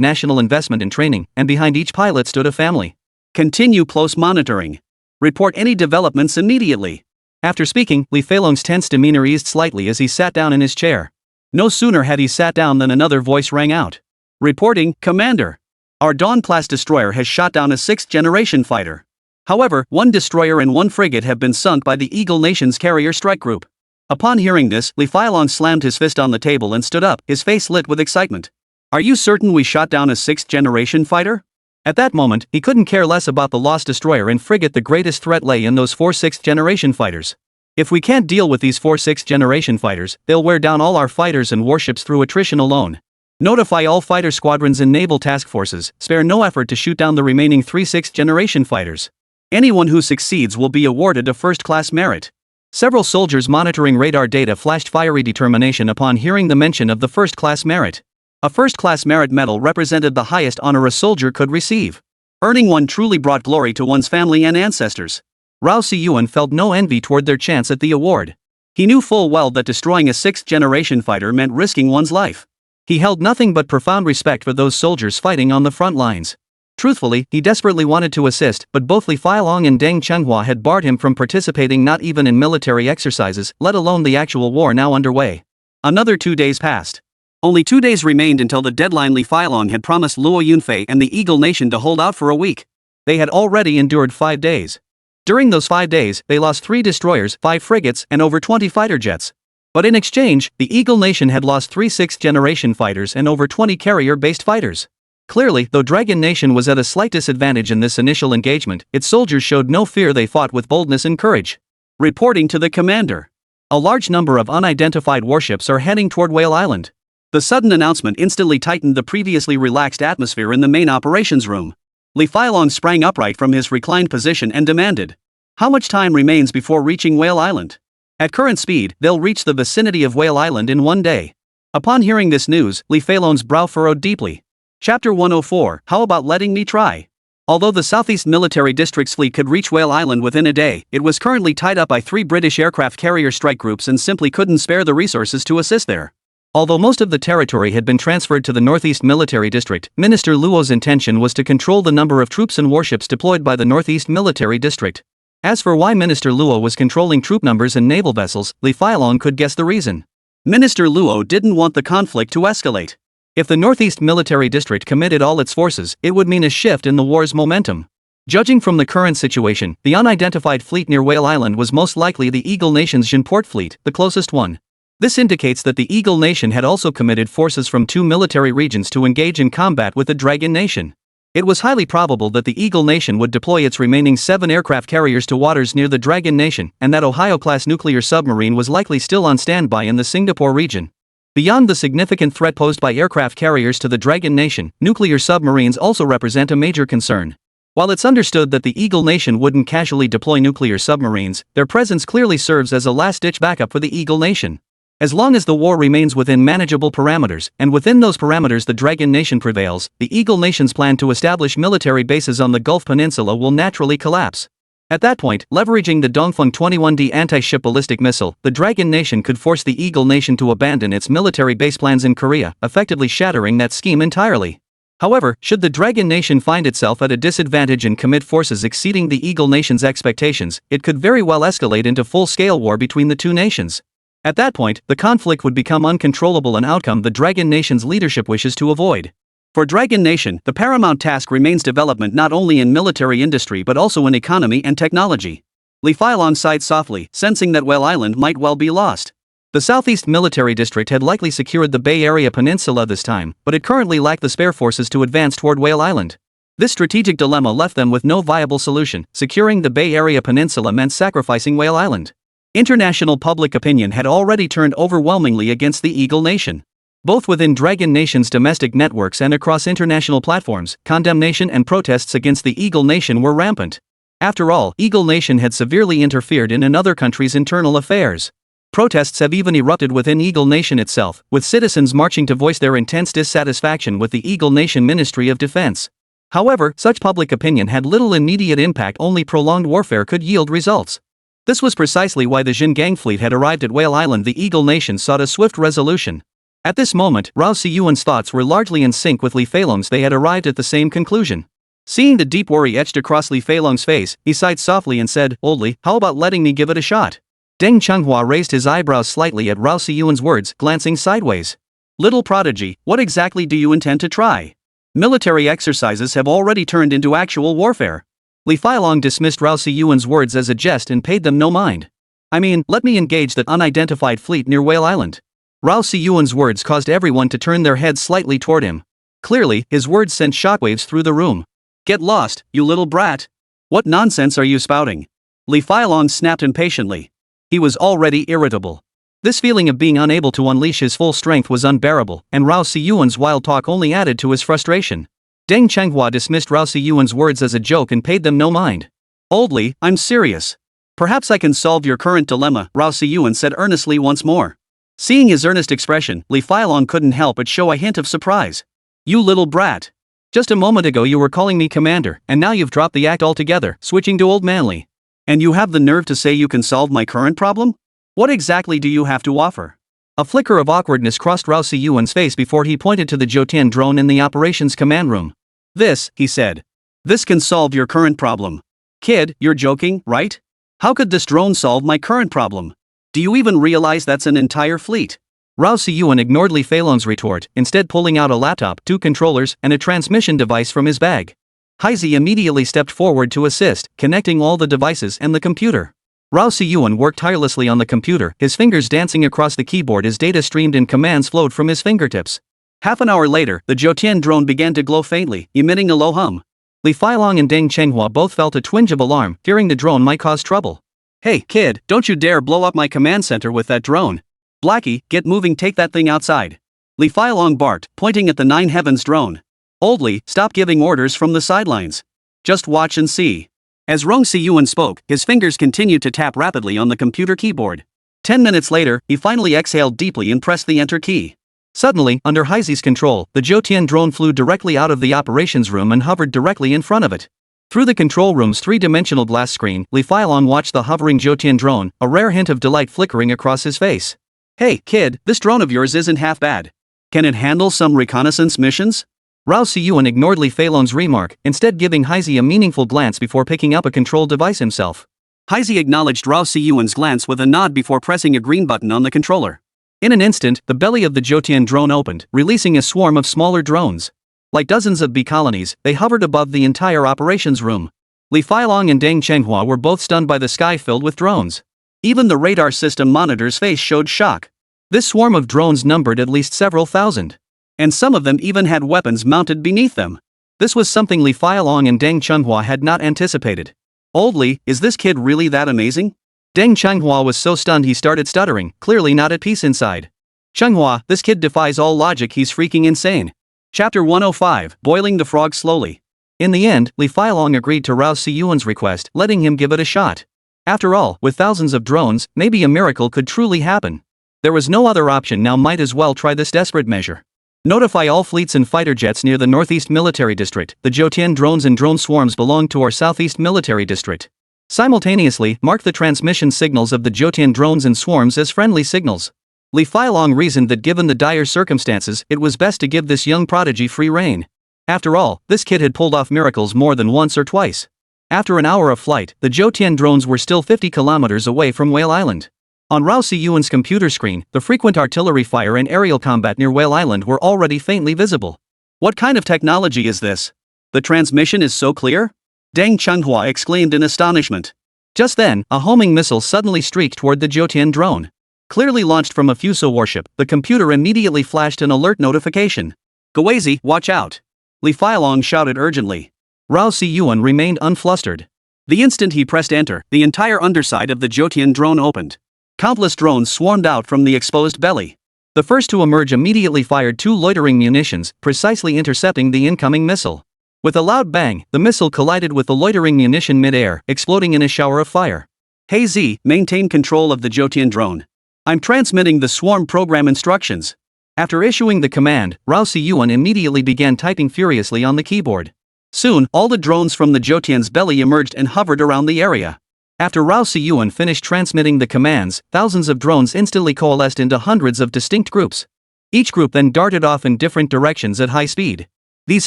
national investment and training, and behind each pilot stood a family. Continue close monitoring. Report any developments immediately. After speaking, Li Feilong's tense demeanor eased slightly as he sat down in his chair. No sooner had he sat down than another voice rang out. Reporting, Commander. Our Dawn-class destroyer has shot down a 6th-generation fighter. However, 1 destroyer and 1 frigate have been sunk by the Eagle Nation's carrier strike group. Upon hearing this, Li Feilong slammed his fist on the table and stood up, his face lit with excitement. Are you certain we shot down a 6th-generation fighter? At that moment, he couldn't care less about the lost destroyer and frigate. The greatest threat lay in those 4 6th-generation fighters. If we can't deal with these 4 6th-generation fighters, they'll wear down all our fighters and warships through attrition alone. Notify all fighter squadrons and naval task forces, spare no effort to shoot down the remaining 3 6th-generation fighters. Anyone who succeeds will be awarded a first-class merit. Several soldiers monitoring radar data flashed fiery determination upon hearing the mention of the first-class merit. A first-class merit medal represented the highest honor a soldier could receive. Earning one truly brought glory to one's family and ancestors. Rao Siyuan felt no envy toward their chance at the award. He knew full well that destroying a 6th-generation fighter meant risking one's life. He held nothing but profound respect for those soldiers fighting on the front lines. Truthfully, he desperately wanted to assist, but both Li Feilong and Deng Chenghua had barred him from participating not even in military exercises, let alone the actual war now underway. Another 2 days passed. Only 2 days remained until the deadline. Li Feilong had promised Luo Yunfei and the Eagle Nation to hold out for a week. They had already endured 5 days. During those 5 days, they lost 3 destroyers, 5 frigates, and over 20 fighter jets. But in exchange, the Eagle Nation had lost 3 6th-generation fighters and over 20 carrier-based fighters. Clearly, though Dragon Nation was at a slight disadvantage in this initial engagement, its soldiers showed no fear. They fought with boldness and courage. Reporting to the commander. A large number of unidentified warships are heading toward Whale Island. The sudden announcement instantly tightened the previously relaxed atmosphere in the main operations room. Li Feilong sprang upright from his reclined position and demanded, "How much time remains before reaching Whale Island?" At current speed, they'll reach the vicinity of Whale Island in 1 day. Upon hearing this news, Li Feilong's brow furrowed deeply. Chapter 104, How about letting me try? Although the Southeast Military District's fleet could reach Whale Island within a day, it was currently tied up by 3 British aircraft carrier strike groups and simply couldn't spare the resources to assist there. Although most of the territory had been transferred to the Northeast Military District, Minister Luo's intention was to control the number of troops and warships deployed by the Northeast Military District. As for why Minister Luo was controlling troop numbers and naval vessels, Li Feilong could guess the reason. Minister Luo didn't want the conflict to escalate. If the Northeast Military District committed all its forces, it would mean a shift in the war's momentum. Judging from the current situation, the unidentified fleet near Whale Island was most likely the Eagle Nation's Jinport fleet, the closest one. This indicates that the Eagle Nation had also committed forces from 2 military regions to engage in combat with the Dragon Nation. It was highly probable that the Eagle Nation would deploy its remaining 7 aircraft carriers to waters near the Dragon Nation, and that Ohio-class nuclear submarine was likely still on standby in the Singapore region. Beyond the significant threat posed by aircraft carriers to the Dragon Nation, nuclear submarines also represent a major concern. While it's understood that the Eagle Nation wouldn't casually deploy nuclear submarines, their presence clearly serves as a last-ditch backup for the Eagle Nation. As long as the war remains within manageable parameters, and within those parameters the Dragon Nation prevails, the Eagle Nation's plan to establish military bases on the Gulf Peninsula will naturally collapse. At that point, leveraging the Dongfeng 21D anti-ship ballistic missile, the Dragon Nation could force the Eagle Nation to abandon its military base plans in Korea, effectively shattering that scheme entirely. However, should the Dragon Nation find itself at a disadvantage and commit forces exceeding the Eagle Nation's expectations, it could very well escalate into full-scale war between the two nations. At that point, the conflict would become uncontrollable, an outcome the Dragon Nation's leadership wishes to avoid. For Dragon Nation, the paramount task remains development not only in military industry but also in economy and technology. Li Feilong sighed softly, sensing that Whale Island might well be lost. The Southeast Military District had likely secured the Bay Area Peninsula this time, but it currently lacked the spare forces to advance toward Whale Island. This strategic dilemma left them with no viable solution. Securing the Bay Area Peninsula meant sacrificing Whale Island. International public opinion had already turned overwhelmingly against the Eagle Nation. Both within Dragon Nation's domestic networks and across international platforms, condemnation and protests against the Eagle Nation were rampant. After all, Eagle Nation had severely interfered in another country's internal affairs. Protests have even erupted within Eagle Nation itself, with citizens marching to voice their intense dissatisfaction with the Eagle Nation Ministry of Defense. However, such public opinion had little immediate impact. Only prolonged warfare could yield results. This was precisely why the Xinjiang fleet had arrived at Whale Island. The Eagle Nation sought a swift resolution. At this moment, Rao Siyuan's thoughts were largely in sync with Li Feilong's. They had arrived at the same conclusion. Seeing the deep worry etched across Li Feilong's face, he sighed softly and said, "Old Li, how about letting me give it a shot?" Deng Chenghua raised his eyebrows slightly at Rao Siyuan's words, glancing sideways. "Little prodigy, what exactly do you intend to try? Military exercises have already turned into actual warfare." Li Feilong dismissed Rao Siyuan's words as a jest and paid them no mind. "I mean, let me engage that unidentified fleet near Whale Island." Rao Siyuan's words caused everyone to turn their heads slightly toward him. Clearly, his words sent shockwaves through the room. "Get lost, you little brat. What nonsense are you spouting?" Li Feilong snapped impatiently. He was already irritable. This feeling of being unable to unleash his full strength was unbearable, and Rao Siyuan's wild talk only added to his frustration. Deng Chenghua dismissed Rao Siyuan's words as a joke and paid them no mind. "Old Li, I'm serious. Perhaps I can solve your current dilemma," Rao Siyuan said earnestly once more. Seeing his earnest expression, Li Feilong couldn't help but show a hint of surprise. "You little brat. Just a moment ago you were calling me commander, and now you've dropped the act altogether, switching to old man Li. And you have the nerve to say you can solve my current problem? What exactly do you have to offer?" A flicker of awkwardness crossed Rao Siyuan's face before he pointed to the Jotian drone in the operations command room. "This," he said. "This can solve your current problem." "Kid, you're joking, right? How could this drone solve my current problem? Do you even realize that's an entire fleet?" Rao Siyuan ignored Li Feilong's retort, instead pulling out a laptop, 2 controllers, and a transmission device from his bag. Haizi immediately stepped forward to assist, connecting all the devices and the computer. Rao Siyuan worked tirelessly on the computer, his fingers dancing across the keyboard as data streamed and commands flowed from his fingertips. Half an hour later, the Jotian drone began to glow faintly, emitting a low hum. Li Feilong and Deng Chenghua both felt a twinge of alarm, fearing the drone might cause trouble. "Hey, kid, don't you dare blow up my command center with that drone. Blackie, get moving, take that thing outside." Li Feilong barked, pointing at the Nine Heavens drone. "Old Li, stop giving orders from the sidelines. Just watch and see." As Rong Siyuan spoke, his fingers continued to tap rapidly on the computer keyboard. 10 minutes later, he finally exhaled deeply and pressed the enter key. Suddenly, under Haizi's control, the Jotian drone flew directly out of the operations room and hovered directly in front of it. Through the control room's 3-dimensional glass screen, Li Feilong watched the hovering Jotian drone, a rare hint of delight flickering across his face. "Hey, kid, this drone of yours isn't half bad. Can it handle some reconnaissance missions?" Rao Siyuan ignored Li Feilong's remark, instead giving Haizi a meaningful glance before picking up a control device himself. Haizi acknowledged Rao Siyuan's glance with a nod before pressing a green button on the controller. In an instant, the belly of the Jotian drone opened, releasing a swarm of smaller drones. Like dozens of bee colonies, they hovered above the entire operations room. Li Feilong and Deng Chenghua were both stunned by the sky filled with drones. Even the radar system monitor's face showed shock. This swarm of drones numbered at least several thousand. And some of them even had weapons mounted beneath them. This was something Li Feilong and Deng Chenghua had not anticipated. "Old Li, is this kid really that amazing?" Deng Chenghua was so stunned he started stuttering, clearly not at peace inside. "Chenghua, this kid defies all logic, he's freaking insane." Chapter 105, Boiling the Frog Slowly. In the end, Li Feilong agreed to Rao Siyuan's request, letting him give it a shot. After all, with thousands of drones, maybe a miracle could truly happen. There was no other option now, might as well try this desperate measure. Notify all fleets and fighter jets near the Northeast Military District. The Jotian drones and drone swarms belong to our Southeast Military District. Simultaneously, mark the transmission signals of the Jotian drones and swarms as friendly signals. Li Feilong reasoned that given the dire circumstances, it was best to give this young prodigy free rein. After all, this kid had pulled off miracles more than once or twice. After an hour of flight, the Jotian drones were still 50 kilometers away from Whale Island. On Rao Siyuan's computer screen, the frequent artillery fire and aerial combat near Whale Island were already faintly visible. "What kind of technology is this? The transmission is so clear?" Deng Chenghua exclaimed in astonishment. Just then, a homing missile suddenly streaked toward the Jotian drone. Clearly launched from a Fuso warship, the computer immediately flashed an alert notification. Gwazi, watch out! Li Feilong shouted urgently. Rao Si-yuan remained unflustered. The instant he pressed enter, the entire underside of the Jotian drone opened. Countless drones swarmed out from the exposed belly. The first to emerge immediately fired 2 loitering munitions, precisely intercepting the incoming missile. With a loud bang, the missile collided with the loitering munition mid-air, exploding in a shower of fire. Hey Z, maintain control of the Jotian drone. I'm transmitting the swarm program instructions. After issuing the command, Rao Si-yuan immediately began typing furiously on the keyboard. Soon, all the drones from the Jotian's belly emerged and hovered around the area. After Rao Si-yuan finished transmitting the commands, thousands of drones instantly coalesced into hundreds of distinct groups. Each group then darted off in different directions at high speed. These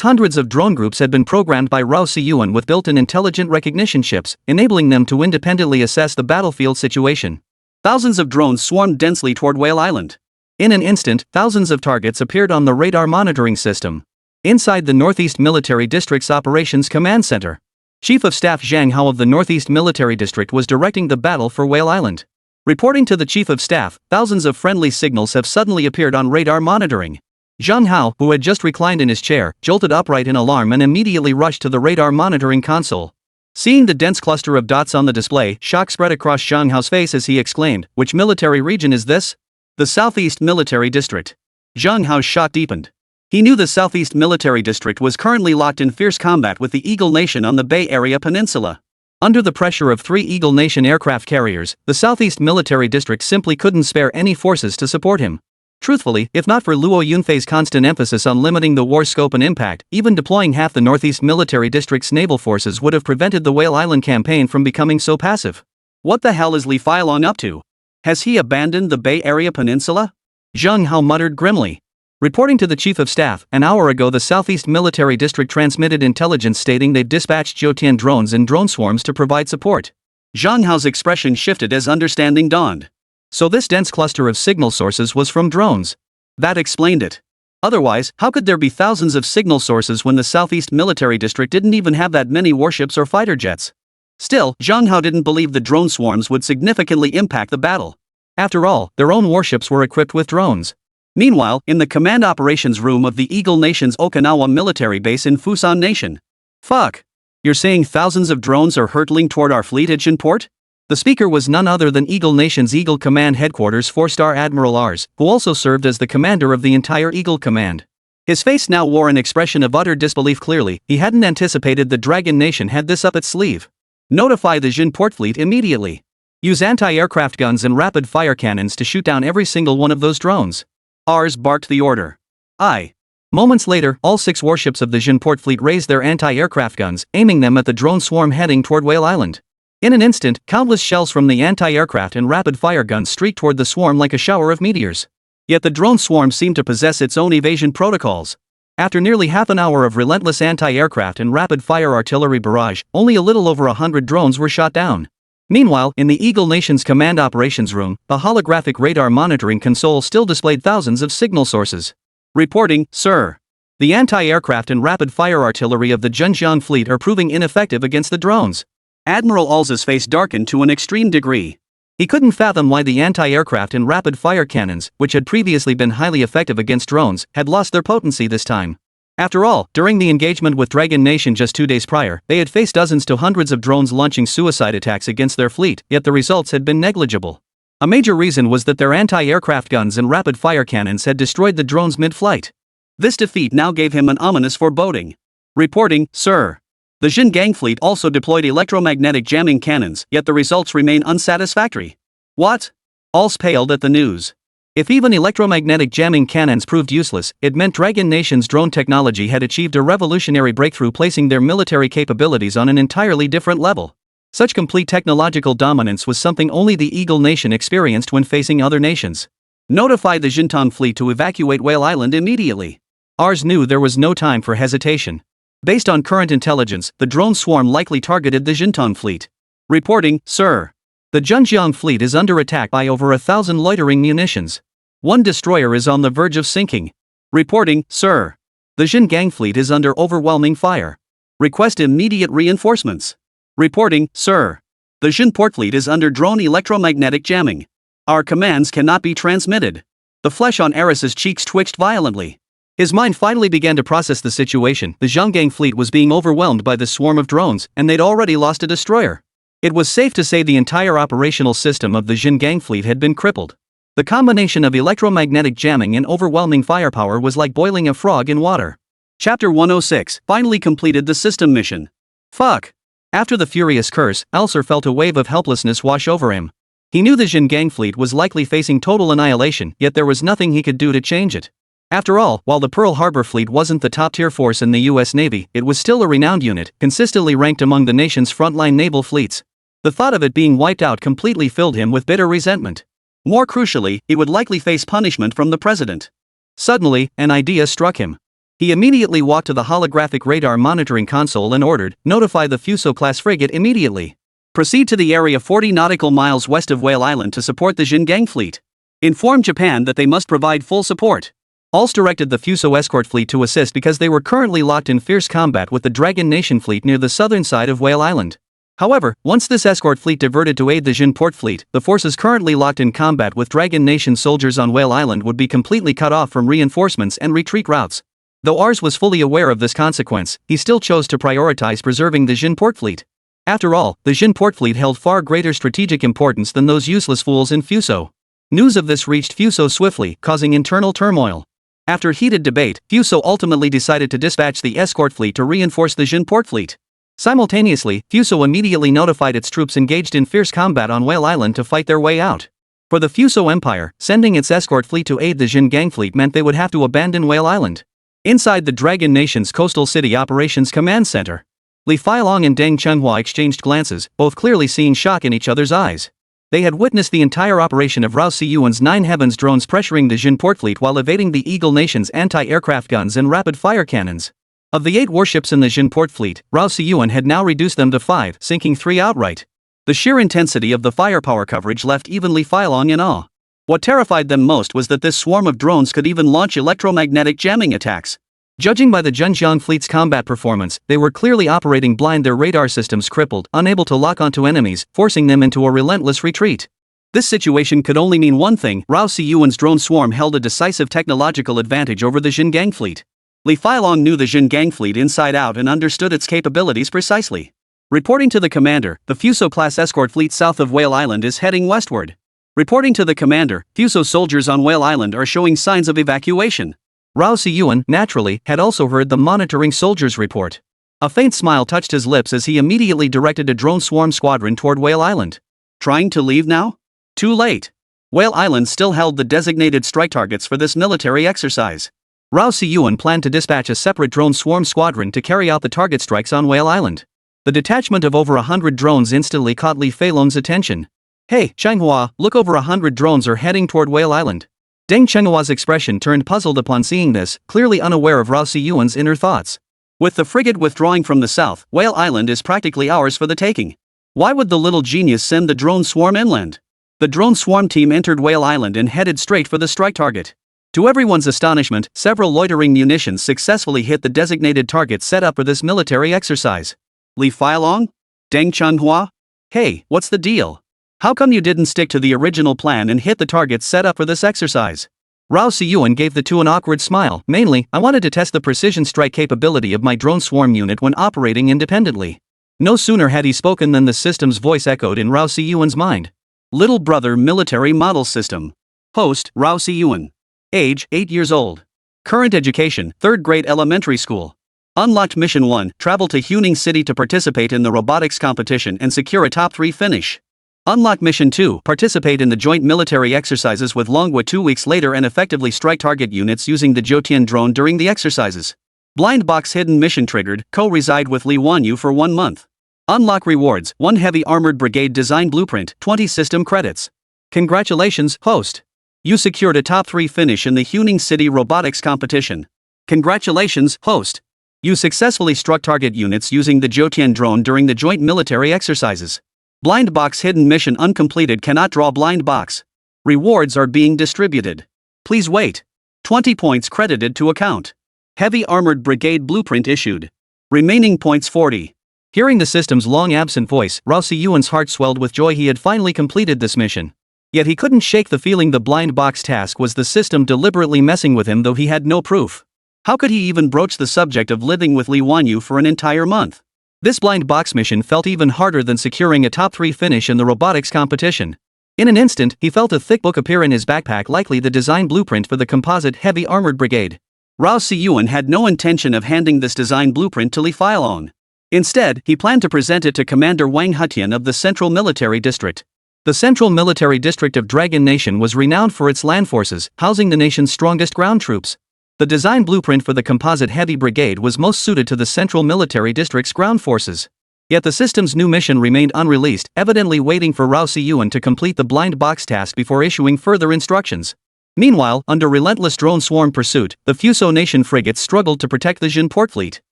hundreds of drone groups had been programmed by Rao Si-yuan with built-in intelligent recognition chips, enabling them to independently assess the battlefield situation. Thousands of drones swarmed densely toward Whale Island. In an instant, thousands of targets appeared on the radar monitoring system. Inside the Northeast Military District's Operations Command Center, Chief of Staff Zhang Hao of the Northeast Military District was directing the battle for Whale Island. Reporting to the Chief of Staff, thousands of friendly signals have suddenly appeared on radar monitoring. Zhang Hao, who had just reclined in his chair, jolted upright in alarm and immediately rushed to the radar monitoring console. Seeing the dense cluster of dots on the display, shock spread across Zhang Hao's face as he exclaimed, "Which military region is this?" "The Southeast Military District." Zhang Hao's shock deepened. He knew the Southeast Military District was currently locked in fierce combat with the Eagle Nation on the Bay Area Peninsula. Under the pressure of 3 Eagle Nation aircraft carriers, the Southeast Military District simply couldn't spare any forces to support him. Truthfully, if not for Luo Yunfei's constant emphasis on limiting the war's scope and impact, even deploying half the Northeast Military District's naval forces would have prevented the Whale Island campaign from becoming so passive. What the hell is Li Feilong up to? Has he abandoned the Bay Area Peninsula? Zhang Hao muttered grimly. Reporting to the Chief of Staff, an hour ago the Southeast Military District transmitted intelligence stating they'd dispatched Jotian drones and drone swarms to provide support. Zhang Hao's expression shifted as understanding dawned. So this dense cluster of signal sources was from drones. That explained it. Otherwise, how could there be thousands of signal sources when the Southeast Military District didn't even have that many warships or fighter jets? Still, Zhang Hao didn't believe the drone swarms would significantly impact the battle. After all, their own warships were equipped with drones. Meanwhile, in the command operations room of the Eagle Nation's Okinawa military base in Fusan Nation. "Fuck. You're saying thousands of drones are hurtling toward our fleet at Jinport?" The speaker was none other than Eagle Nation's Eagle Command Headquarters 4-star Admiral Ars, who also served as the commander of the entire Eagle Command. His face now wore an expression of utter disbelief. Clearly, he hadn't anticipated the Dragon Nation had this up its sleeve. "Notify the Jinport fleet immediately. Use anti-aircraft guns and rapid-fire cannons to shoot down every single one of those drones." Ars barked the order. "Aye." Moments later, all 6 warships of the Jinport fleet raised their anti-aircraft guns, aiming them at the drone swarm heading toward Whale Island. In an instant, countless shells from the anti-aircraft and rapid-fire guns streaked toward the swarm like a shower of meteors. Yet the drone swarm seemed to possess its own evasion protocols. After nearly half an hour of relentless anti-aircraft and rapid-fire artillery barrage, only a little over 100 drones were shot down. Meanwhile, in the Eagle Nation's command operations room, the holographic radar monitoring console still displayed thousands of signal sources. "Reporting, sir. The anti-aircraft and rapid-fire artillery of the Zhenjiang fleet are proving ineffective against the drones." Admiral Alza's face darkened to an extreme degree. He couldn't fathom why the anti-aircraft and rapid-fire cannons, which had previously been highly effective against drones, had lost their potency this time. After all, during the engagement with Dragon Nation just 2 days prior, they had faced dozens to hundreds of drones launching suicide attacks against their fleet, yet the results had been negligible. A major reason was that their anti-aircraft guns and rapid-fire cannons had destroyed the drones mid-flight. This defeat now gave him an ominous foreboding. "Reporting, sir. The Xinjiang fleet also deployed electromagnetic jamming cannons, yet the results remain unsatisfactory." "What?" Alce paled at the news. If even electromagnetic jamming cannons proved useless, it meant Dragon Nation's drone technology had achieved a revolutionary breakthrough, placing their military capabilities on an entirely different level. Such complete technological dominance was something only the Eagle Nation experienced when facing other nations. "Notify the Xintong fleet to evacuate Whale Island immediately." Ars knew there was no time for hesitation. Based on current intelligence, the drone swarm likely targeted the Xintong fleet. "Reporting, sir. The Zhenjiang fleet is under attack by over 1,000 loitering munitions. One destroyer is on the verge of sinking." "Reporting, sir. The Xinjiang fleet is under overwhelming fire. Request immediate reinforcements." "Reporting, sir. The Jinport fleet is under drone electromagnetic jamming." Our commands cannot be transmitted. The flesh on Eris's cheeks twitched violently. His mind finally began to process the situation. The Zhanggang fleet was being overwhelmed by this swarm of drones, and they'd already lost a destroyer. It was safe to say the entire operational system of the Zhanggang fleet had been crippled. The combination of electromagnetic jamming and overwhelming firepower was like boiling a frog in water. Chapter 106 finally completed the system mission. Fuck. After the furious curse, Elser felt a wave of helplessness wash over him. He knew the Zhanggang fleet was likely facing total annihilation, yet there was nothing he could do to change it. After all, while the Pearl Harbor fleet wasn't the top-tier force in the US Navy, it was still a renowned unit, consistently ranked among the nation's frontline naval fleets. The thought of it being wiped out completely filled him with bitter resentment. More crucially, he would likely face punishment from the president. Suddenly, an idea struck him. He immediately walked to the holographic radar monitoring console and ordered, "Notify the Fuso-class frigate immediately. Proceed to the area 40 nautical miles west of Whale Island to support the Zhanggang fleet. Inform Japan that they must provide full support." Also directed the Fuso escort fleet to assist because they were currently locked in fierce combat with the Dragon Nation fleet near the southern side of Whale Island. However, once this escort fleet diverted to aid the Jin port fleet, the forces currently locked in combat with Dragon Nation soldiers on Whale Island would be completely cut off from reinforcements and retreat routes. Though Ars was fully aware of this consequence, he still chose to prioritize preserving the Jin port fleet. After all, the Jin port fleet held far greater strategic importance than those useless fools in Fuso. News of this reached Fuso swiftly, causing internal turmoil. After heated debate, Fuso ultimately decided to dispatch the escort fleet to reinforce the Jin port fleet. Simultaneously, Fuso immediately notified its troops engaged in fierce combat on Whale Island to fight their way out. For the Fuso Empire, sending its escort fleet to aid the Zhanggang fleet meant they would have to abandon Whale Island. Inside the Dragon Nation's coastal city operations command center, Li Failong and Deng Chunhua exchanged glances, both clearly seeing shock in each other's eyes. They had witnessed the entire operation of Rao Siyuan's Nine Heavens drones pressuring the Jin port fleet while evading the Eagle Nation's anti-aircraft guns and rapid-fire cannons. Of the 8 warships in the Jin port fleet, Rao Siyuan had now reduced them to 5, sinking 3 outright. The sheer intensity of the firepower coverage left even Li Failong in awe. What terrified them most was that this swarm of drones could even launch electromagnetic jamming attacks. Judging by the Zhenjiang fleet's combat performance, they were clearly operating blind, their radar systems crippled, unable to lock onto enemies, forcing them into a relentless retreat. This situation could only mean one thing: Rao Siyuan's drone swarm held a decisive technological advantage over the Zhenjiang fleet. Li Failong knew the Zhenjiang fleet inside out and understood its capabilities precisely. Reporting to the commander, the Fuso-class escort fleet south of Whale Island is heading westward. Reporting to the commander, Fuso soldiers on Whale Island are showing signs of evacuation. Rao Siyuan, naturally, had also heard the monitoring soldiers' report. A faint smile touched his lips as he immediately directed a drone swarm squadron toward Whale Island. Trying to leave now? Too late. Whale Island still held the designated strike targets for this military exercise. Rao Siyuan planned to dispatch a separate drone swarm squadron to carry out the target strikes on Whale Island. The detachment of over 100 drones instantly caught Li Failong's attention. "Hey, Changhua, look, over 100 drones are heading toward Whale Island." Deng Chenghua's expression turned puzzled upon seeing this, clearly unaware of Rao Siyuan's inner thoughts. With the frigate withdrawing from the south, Whale Island is practically ours for the taking. Why would the little genius send the drone swarm inland? The drone swarm team entered Whale Island and headed straight for the strike target. To everyone's astonishment, several loitering munitions successfully hit the designated targets set up for this military exercise. Li Failong? Deng Chunhua? Hey, what's the deal? How come you didn't stick to the original plan and hit the targets set up for this exercise? Rao Siyuan gave the two an awkward smile. "Mainly, I wanted to test the precision strike capability of my drone swarm unit when operating independently." No sooner had he spoken than the system's voice echoed in Rao Siyuan's mind. Little Brother Military Model System. Host, Rao Siyuan. Age, 8 years old. Current education, 3rd grade elementary school. Unlocked Mission 1, travel to Huning City to participate in the robotics competition and secure a top 3 finish. Unlock Mission 2, participate in the joint military exercises with Longhua 2 weeks later and effectively strike target units using the Jotian drone during the exercises. Blind box hidden mission triggered, co-reside with Li Wanyu for 1 month. Unlock rewards, 1 heavy armored brigade design blueprint, 20 system credits. Congratulations, host. You secured a top 3 finish in the Huning City robotics competition. Congratulations, host. You successfully struck target units using the Jotian drone during the joint military exercises. Blind box hidden mission uncompleted, cannot draw blind box. Rewards are being distributed. Please wait. 20 points credited to account. Heavy armored brigade blueprint issued. Remaining points 40. Hearing the system's long-absent voice, Rao Siyuan's heart swelled with joy. He had finally completed this mission. Yet he couldn't shake the feeling the blind box task was the system deliberately messing with him, though he had no proof. How could he even broach the subject of living with Lee Wanyu for an entire month? This blind box mission felt even harder than securing a top 3 finish in the robotics competition. In an instant, he felt a thick book appear in his backpack, likely the design blueprint for the composite heavy armored brigade. Rao Si-yuan had no intention of handing this design blueprint to Li Feilong. Instead, he planned to present it to Commander Wang Hutian of the Central Military District. The Central Military District of Dragon Nation was renowned for its land forces, housing the nation's strongest ground troops. The design blueprint for the composite heavy brigade was most suited to the Central Military District's ground forces. Yet the system's new mission remained unreleased, evidently waiting for Rao Si-yuan to complete the blind box task before issuing further instructions. Meanwhile, under relentless drone swarm pursuit, the Fuso Nation frigates struggled to protect the Jin port fleet.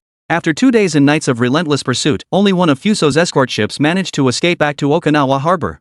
After 2 days and nights of relentless pursuit, only one of Fuso's escort ships managed to escape back to Okinawa harbor.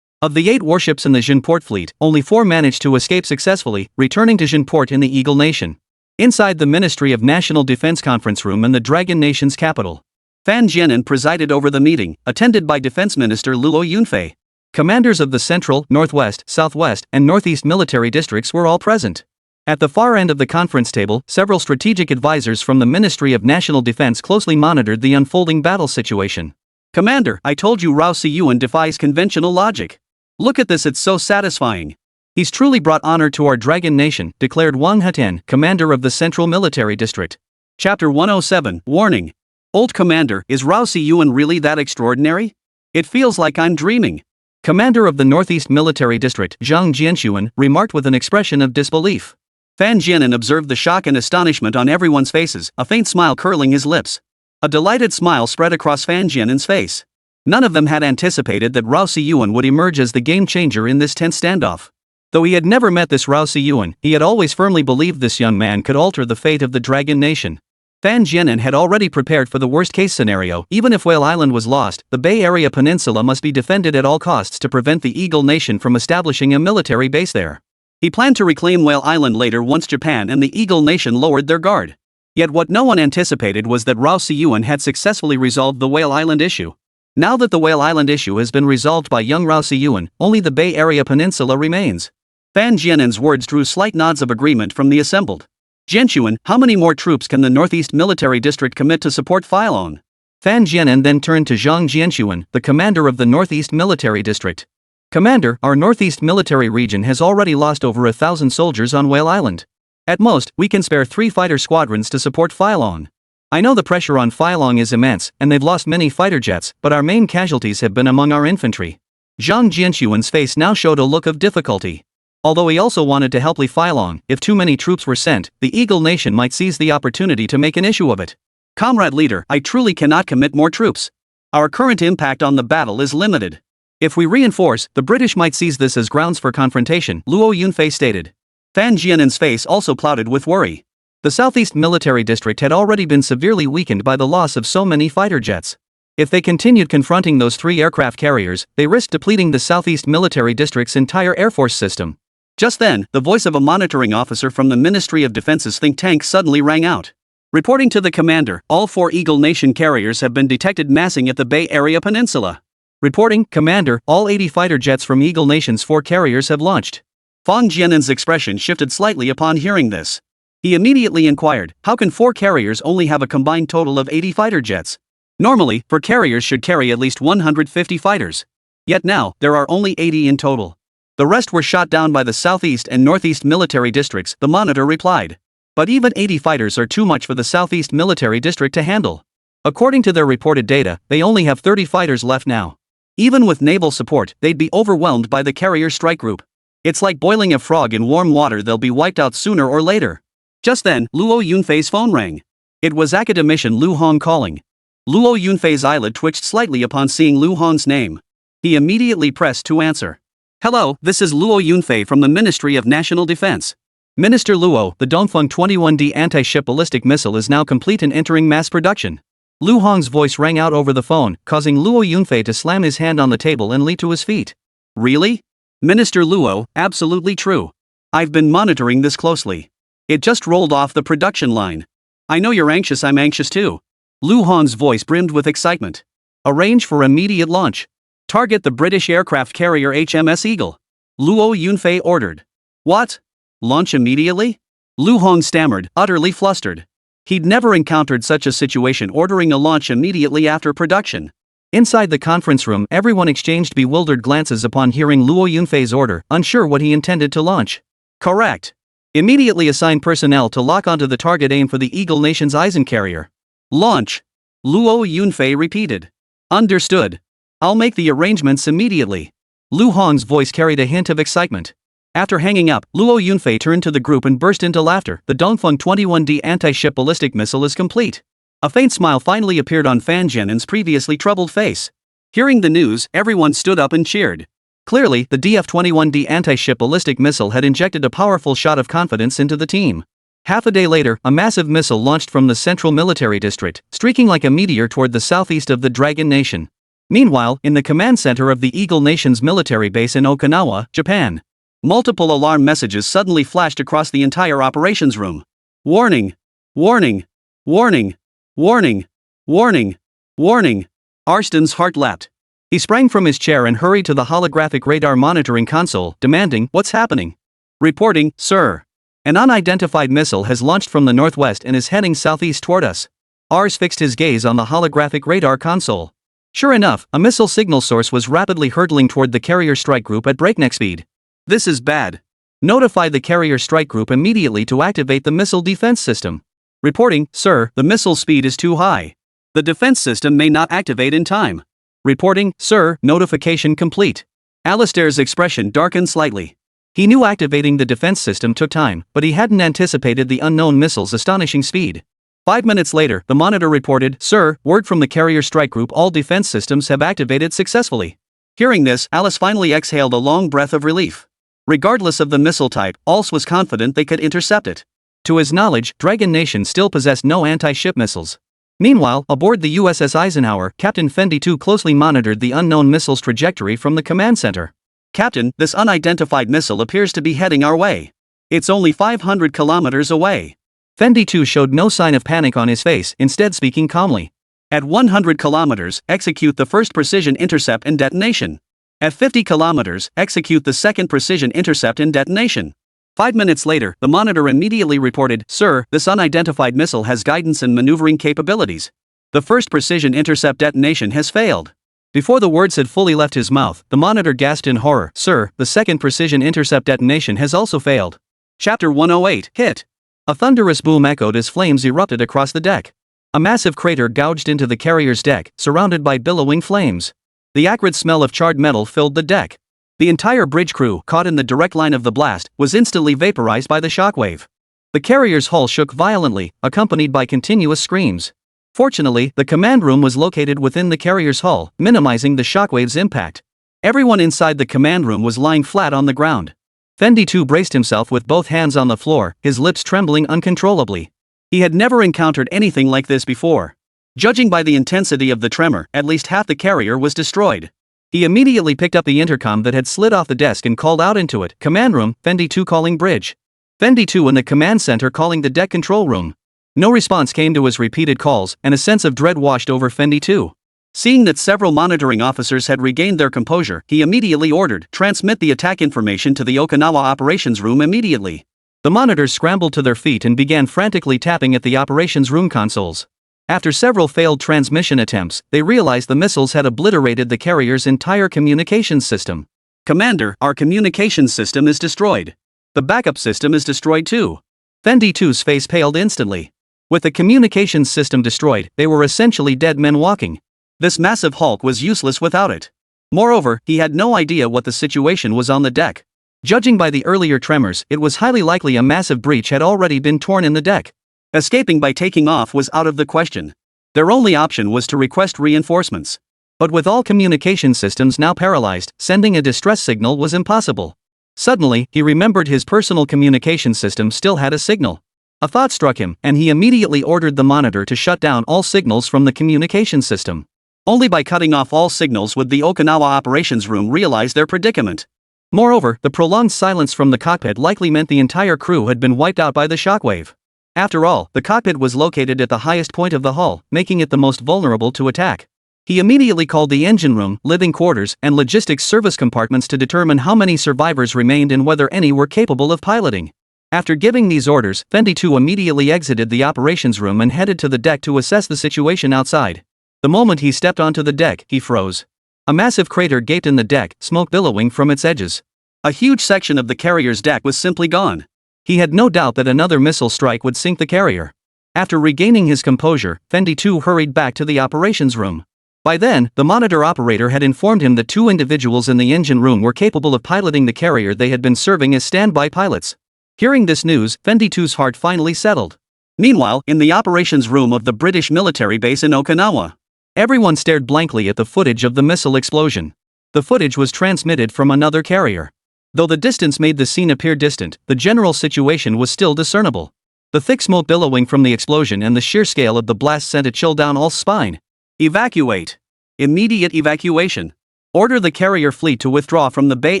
Of the 8 warships in the Jin port fleet, only 4 managed to escape successfully, returning to Jin port in the Eagle Nation. Inside the Ministry of National Defense conference room in the Dragon Nation's capital, Fan Jianan presided over the meeting, attended by Defense Minister Luo Yunfei. Commanders of the Central, Northwest, Southwest, and Northeast military districts were all present. At the far end of the conference table, several strategic advisors from the Ministry of National Defense closely monitored the unfolding battle situation. "Commander, I told you Rao Si-yuan defies conventional logic. Look at this, it's so satisfying. He's truly brought honor to our Dragon Nation," declared Wang Hutian, commander of the Central Military District. Chapter 107, Warning. Old Commander, is Rao Si-yuan really that extraordinary? It feels like I'm dreaming. Commander of the Northeast Military District, Zhang Jianxuan, remarked with an expression of disbelief. Fan Jianan observed the shock and astonishment on everyone's faces, a faint smile curling his lips. A delighted smile spread across Fan Jianan's face. None of them had anticipated that Rao Si-yuan would emerge as the game-changer in this tense standoff. Though he had never met this Rao Si-yuan, he had always firmly believed this young man could alter the fate of the Dragon Nation. Fan Jianan had already prepared for the worst-case scenario. Even if Whale Island was lost, the Bay Area Peninsula must be defended at all costs to prevent the Eagle Nation from establishing a military base there. He planned to reclaim Whale Island later once Japan and the Eagle Nation lowered their guard. Yet what no one anticipated was that Rao Si-yuan had successfully resolved the Whale Island issue. Now that the Whale Island issue has been resolved by young Rao Si-yuan, only the Bay Area Peninsula remains. Fan Jianan's words drew slight nods of agreement from the assembled. "Jianxuan, how many more troops can the Northeast Military District commit to support Feilong?" Fan Jianan then turned to Zhang Jianxuan, the commander of the Northeast Military District. "Commander, our Northeast Military Region has already lost over 1,000 soldiers on Whale Island. At most, we can spare 3 fighter squadrons to support Feilong. I know the pressure on Feilong is immense, and they've lost many fighter jets, but our main casualties have been among our infantry." Zhang Jianxuan's face now showed a look of difficulty. Although he also wanted to help Li Feilong, if too many troops were sent, the Eagle Nation might seize the opportunity to make an issue of it. "Comrade leader, I truly cannot commit more troops. Our current impact on the battle is limited. If we reinforce, the British might seize this as grounds for confrontation," Luo Yunfei stated. Fan Jianan's face also clouded with worry. The Southeast Military District had already been severely weakened by the loss of so many fighter jets. If they continued confronting those 3 aircraft carriers, they risked depleting the Southeast Military District's entire Air Force system. Just then, the voice of a monitoring officer from the Ministry of Defense's think tank suddenly rang out. Reporting to the commander, all 4 Eagle Nation carriers have been detected massing at the Bay Area Peninsula. Reporting, Commander, all 80 fighter jets from Eagle Nation's 4 carriers have launched. Fan Jianan's expression shifted slightly upon hearing this. He immediately inquired, how can 4 carriers only have a combined total of 80 fighter jets? Normally, 4 carriers should carry at least 150 fighters. Yet now, there are only 80 in total. The rest were shot down by the Southeast and Northeast military districts, the monitor replied. But even 80 fighters are too much for the Southeast military district to handle. According to their reported data, they only have 30 fighters left now. Even with naval support, they'd be overwhelmed by the carrier strike group. It's like boiling a frog in warm water, they'll be wiped out sooner or later. Just then, Luo Yunfei's phone rang. It was academician Lu Hong calling. Luo Yunfei's eyelid twitched slightly upon seeing Lu Hong's name. He immediately pressed to answer. "Hello, this is Luo Yunfei from the Ministry of National Defense. Minister Luo, the Dongfeng 21D anti-ship ballistic missile is now complete and entering mass production." Lu Hong's voice rang out over the phone, causing Luo Yunfei to slam his hand on the table and leap to his feet. "Really? Minister Luo, absolutely true. I've been monitoring this closely. It just rolled off the production line. I know you're anxious, I'm anxious too." Lu Hong's voice brimmed with excitement. "Arrange for immediate launch. Target the British aircraft carrier HMS Eagle. Luo Yunfei ordered. What? Launch immediately? Lu Hong stammered, utterly flustered. He'd never encountered such a situation, ordering a launch immediately after production. Inside the conference room, everyone exchanged bewildered glances upon hearing Luo Yunfei's order, unsure what he intended to launch. Correct. Immediately assign personnel to lock onto the target, aim for the Eagle Nation's Eisencarrier. Launch. Luo Yunfei repeated. Understood. I'll make the arrangements immediately. Lu Hong's voice carried a hint of excitement. After hanging up, Luo Yunfei turned to the group and burst into laughter. The Dongfeng 21D anti-ship ballistic missile is complete. A faint smile finally appeared on Fan Jianen's previously troubled face. Hearing the news, everyone stood up and cheered. Clearly, the DF-21D anti-ship ballistic missile had injected a powerful shot of confidence into the team. Half a day later, a massive missile launched from the Central Military District, streaking like a meteor toward the southeast of the Dragon Nation. Meanwhile, in the command center of the Eagle Nation's military base in Okinawa, Japan, multiple alarm messages suddenly flashed across the entire operations room. Warning! Warning! Warning! Warning! Warning! Warning! Arston's heart leapt. He sprang from his chair and hurried to the holographic radar monitoring console, demanding, "What's happening?" Reporting, sir. An unidentified missile has launched from the northwest and is heading southeast toward us. Ars fixed his gaze on the holographic radar console. Sure enough, a missile signal source was rapidly hurtling toward the carrier strike group at breakneck speed. This is bad. Notify the carrier strike group immediately to activate the missile defense system. Reporting, sir, the missile speed is too high. The defense system may not activate in time. Reporting, sir, notification complete. Alistair's expression darkened slightly. He knew activating the defense system took time, but he hadn't anticipated the unknown missile's astonishing speed. 5 minutes later, the monitor reported, "Sir, word from the carrier strike group, all defense systems have activated successfully." Hearing this, Alice finally exhaled a long breath of relief. Regardless of the missile type, Alice was confident they could intercept it. To his knowledge, Dragon Nation still possessed no anti-ship missiles. Meanwhile, aboard the USS Eisenhower, Captain Fendi 2 closely monitored the unknown missile's trajectory from the command center. "Captain, this unidentified missile appears to be heading our way. It's only 500 kilometers away." Fendi 2 showed no sign of panic on his face, instead speaking calmly. "At 100 kilometers, execute the first precision intercept and detonation. At 50 kilometers, execute the second precision intercept and detonation." 5 minutes later, the monitor immediately reported, "Sir, this unidentified missile has guidance and maneuvering capabilities. The first precision intercept detonation has failed." Before the words had fully left his mouth, the monitor gasped in horror, "Sir, the second precision intercept detonation has also failed." Chapter 108, Hit. A thunderous boom echoed as flames erupted across the deck. A massive crater gouged into the carrier's deck, surrounded by billowing flames. The acrid smell of charred metal filled the deck. The entire bridge crew, caught in the direct line of the blast, was instantly vaporized by the shockwave. The carrier's hull shook violently, accompanied by continuous screams. Fortunately, the command room was located within the carrier's hull, minimizing the shockwave's impact. Everyone inside the command room was lying flat on the ground. Fendi 2 braced himself with both hands on the floor, his lips trembling uncontrollably. He had never encountered anything like this before. Judging by the intensity of the tremor, at least half the carrier was destroyed. He immediately picked up the intercom that had slid off the desk and called out into it, "Command room, Fendi 2 calling bridge." Fendi 2 in the command center calling the deck control room. No response came to his repeated calls, and a sense of dread washed over Fendi 2. Seeing that several monitoring officers had regained their composure, he immediately ordered, "Transmit the attack information to the Okinawa operations room immediately." The monitors scrambled to their feet and began frantically tapping at the operations room consoles. After several failed transmission attempts, they realized the missiles had obliterated the carrier's entire communications system. "Commander, our communications system is destroyed. The backup system is destroyed too." Fendi 2's face paled instantly. With the communications system destroyed, they were essentially dead men walking. This massive hulk was useless without it. Moreover, he had no idea what the situation was on the deck. Judging by the earlier tremors, it was highly likely a massive breach had already been torn in the deck. Escaping by taking off was out of the question. Their only option was to request reinforcements. But with all communication systems now paralyzed, sending a distress signal was impossible. Suddenly, he remembered his personal communication system still had a signal. A thought struck him, and he immediately ordered the monitor to shut down all signals from the communication system. Only by cutting off all signals would the Okinawa operations room realize their predicament. Moreover, the prolonged silence from the cockpit likely meant the entire crew had been wiped out by the shockwave. After all, the cockpit was located at the highest point of the hull, making it the most vulnerable to attack. He immediately called the engine room, living quarters, and logistics service compartments to determine how many survivors remained and whether any were capable of piloting. After giving these orders, Fendi 2 immediately exited the operations room and headed to the deck to assess the situation outside. The moment he stepped onto the deck, he froze. A massive crater gaped in the deck, smoke billowing from its edges. A huge section of the carrier's deck was simply gone. He had no doubt that another missile strike would sink the carrier. After regaining his composure, Fendi 2 hurried back to the operations room. By then, the monitor operator had informed him that 2 individuals in the engine room were capable of piloting the carrier they had been serving as standby pilots. Hearing this news, Fendi 2's heart finally settled. Meanwhile, in the operations room of the British military base in Okinawa, everyone stared blankly at the footage of the missile explosion. The footage was transmitted from another carrier. Though the distance made the scene appear distant, the general situation was still discernible. The thick smoke billowing from the explosion and the sheer scale of the blast sent a chill down all spine. Evacuate. Immediate evacuation. Order the carrier fleet to withdraw from the Bay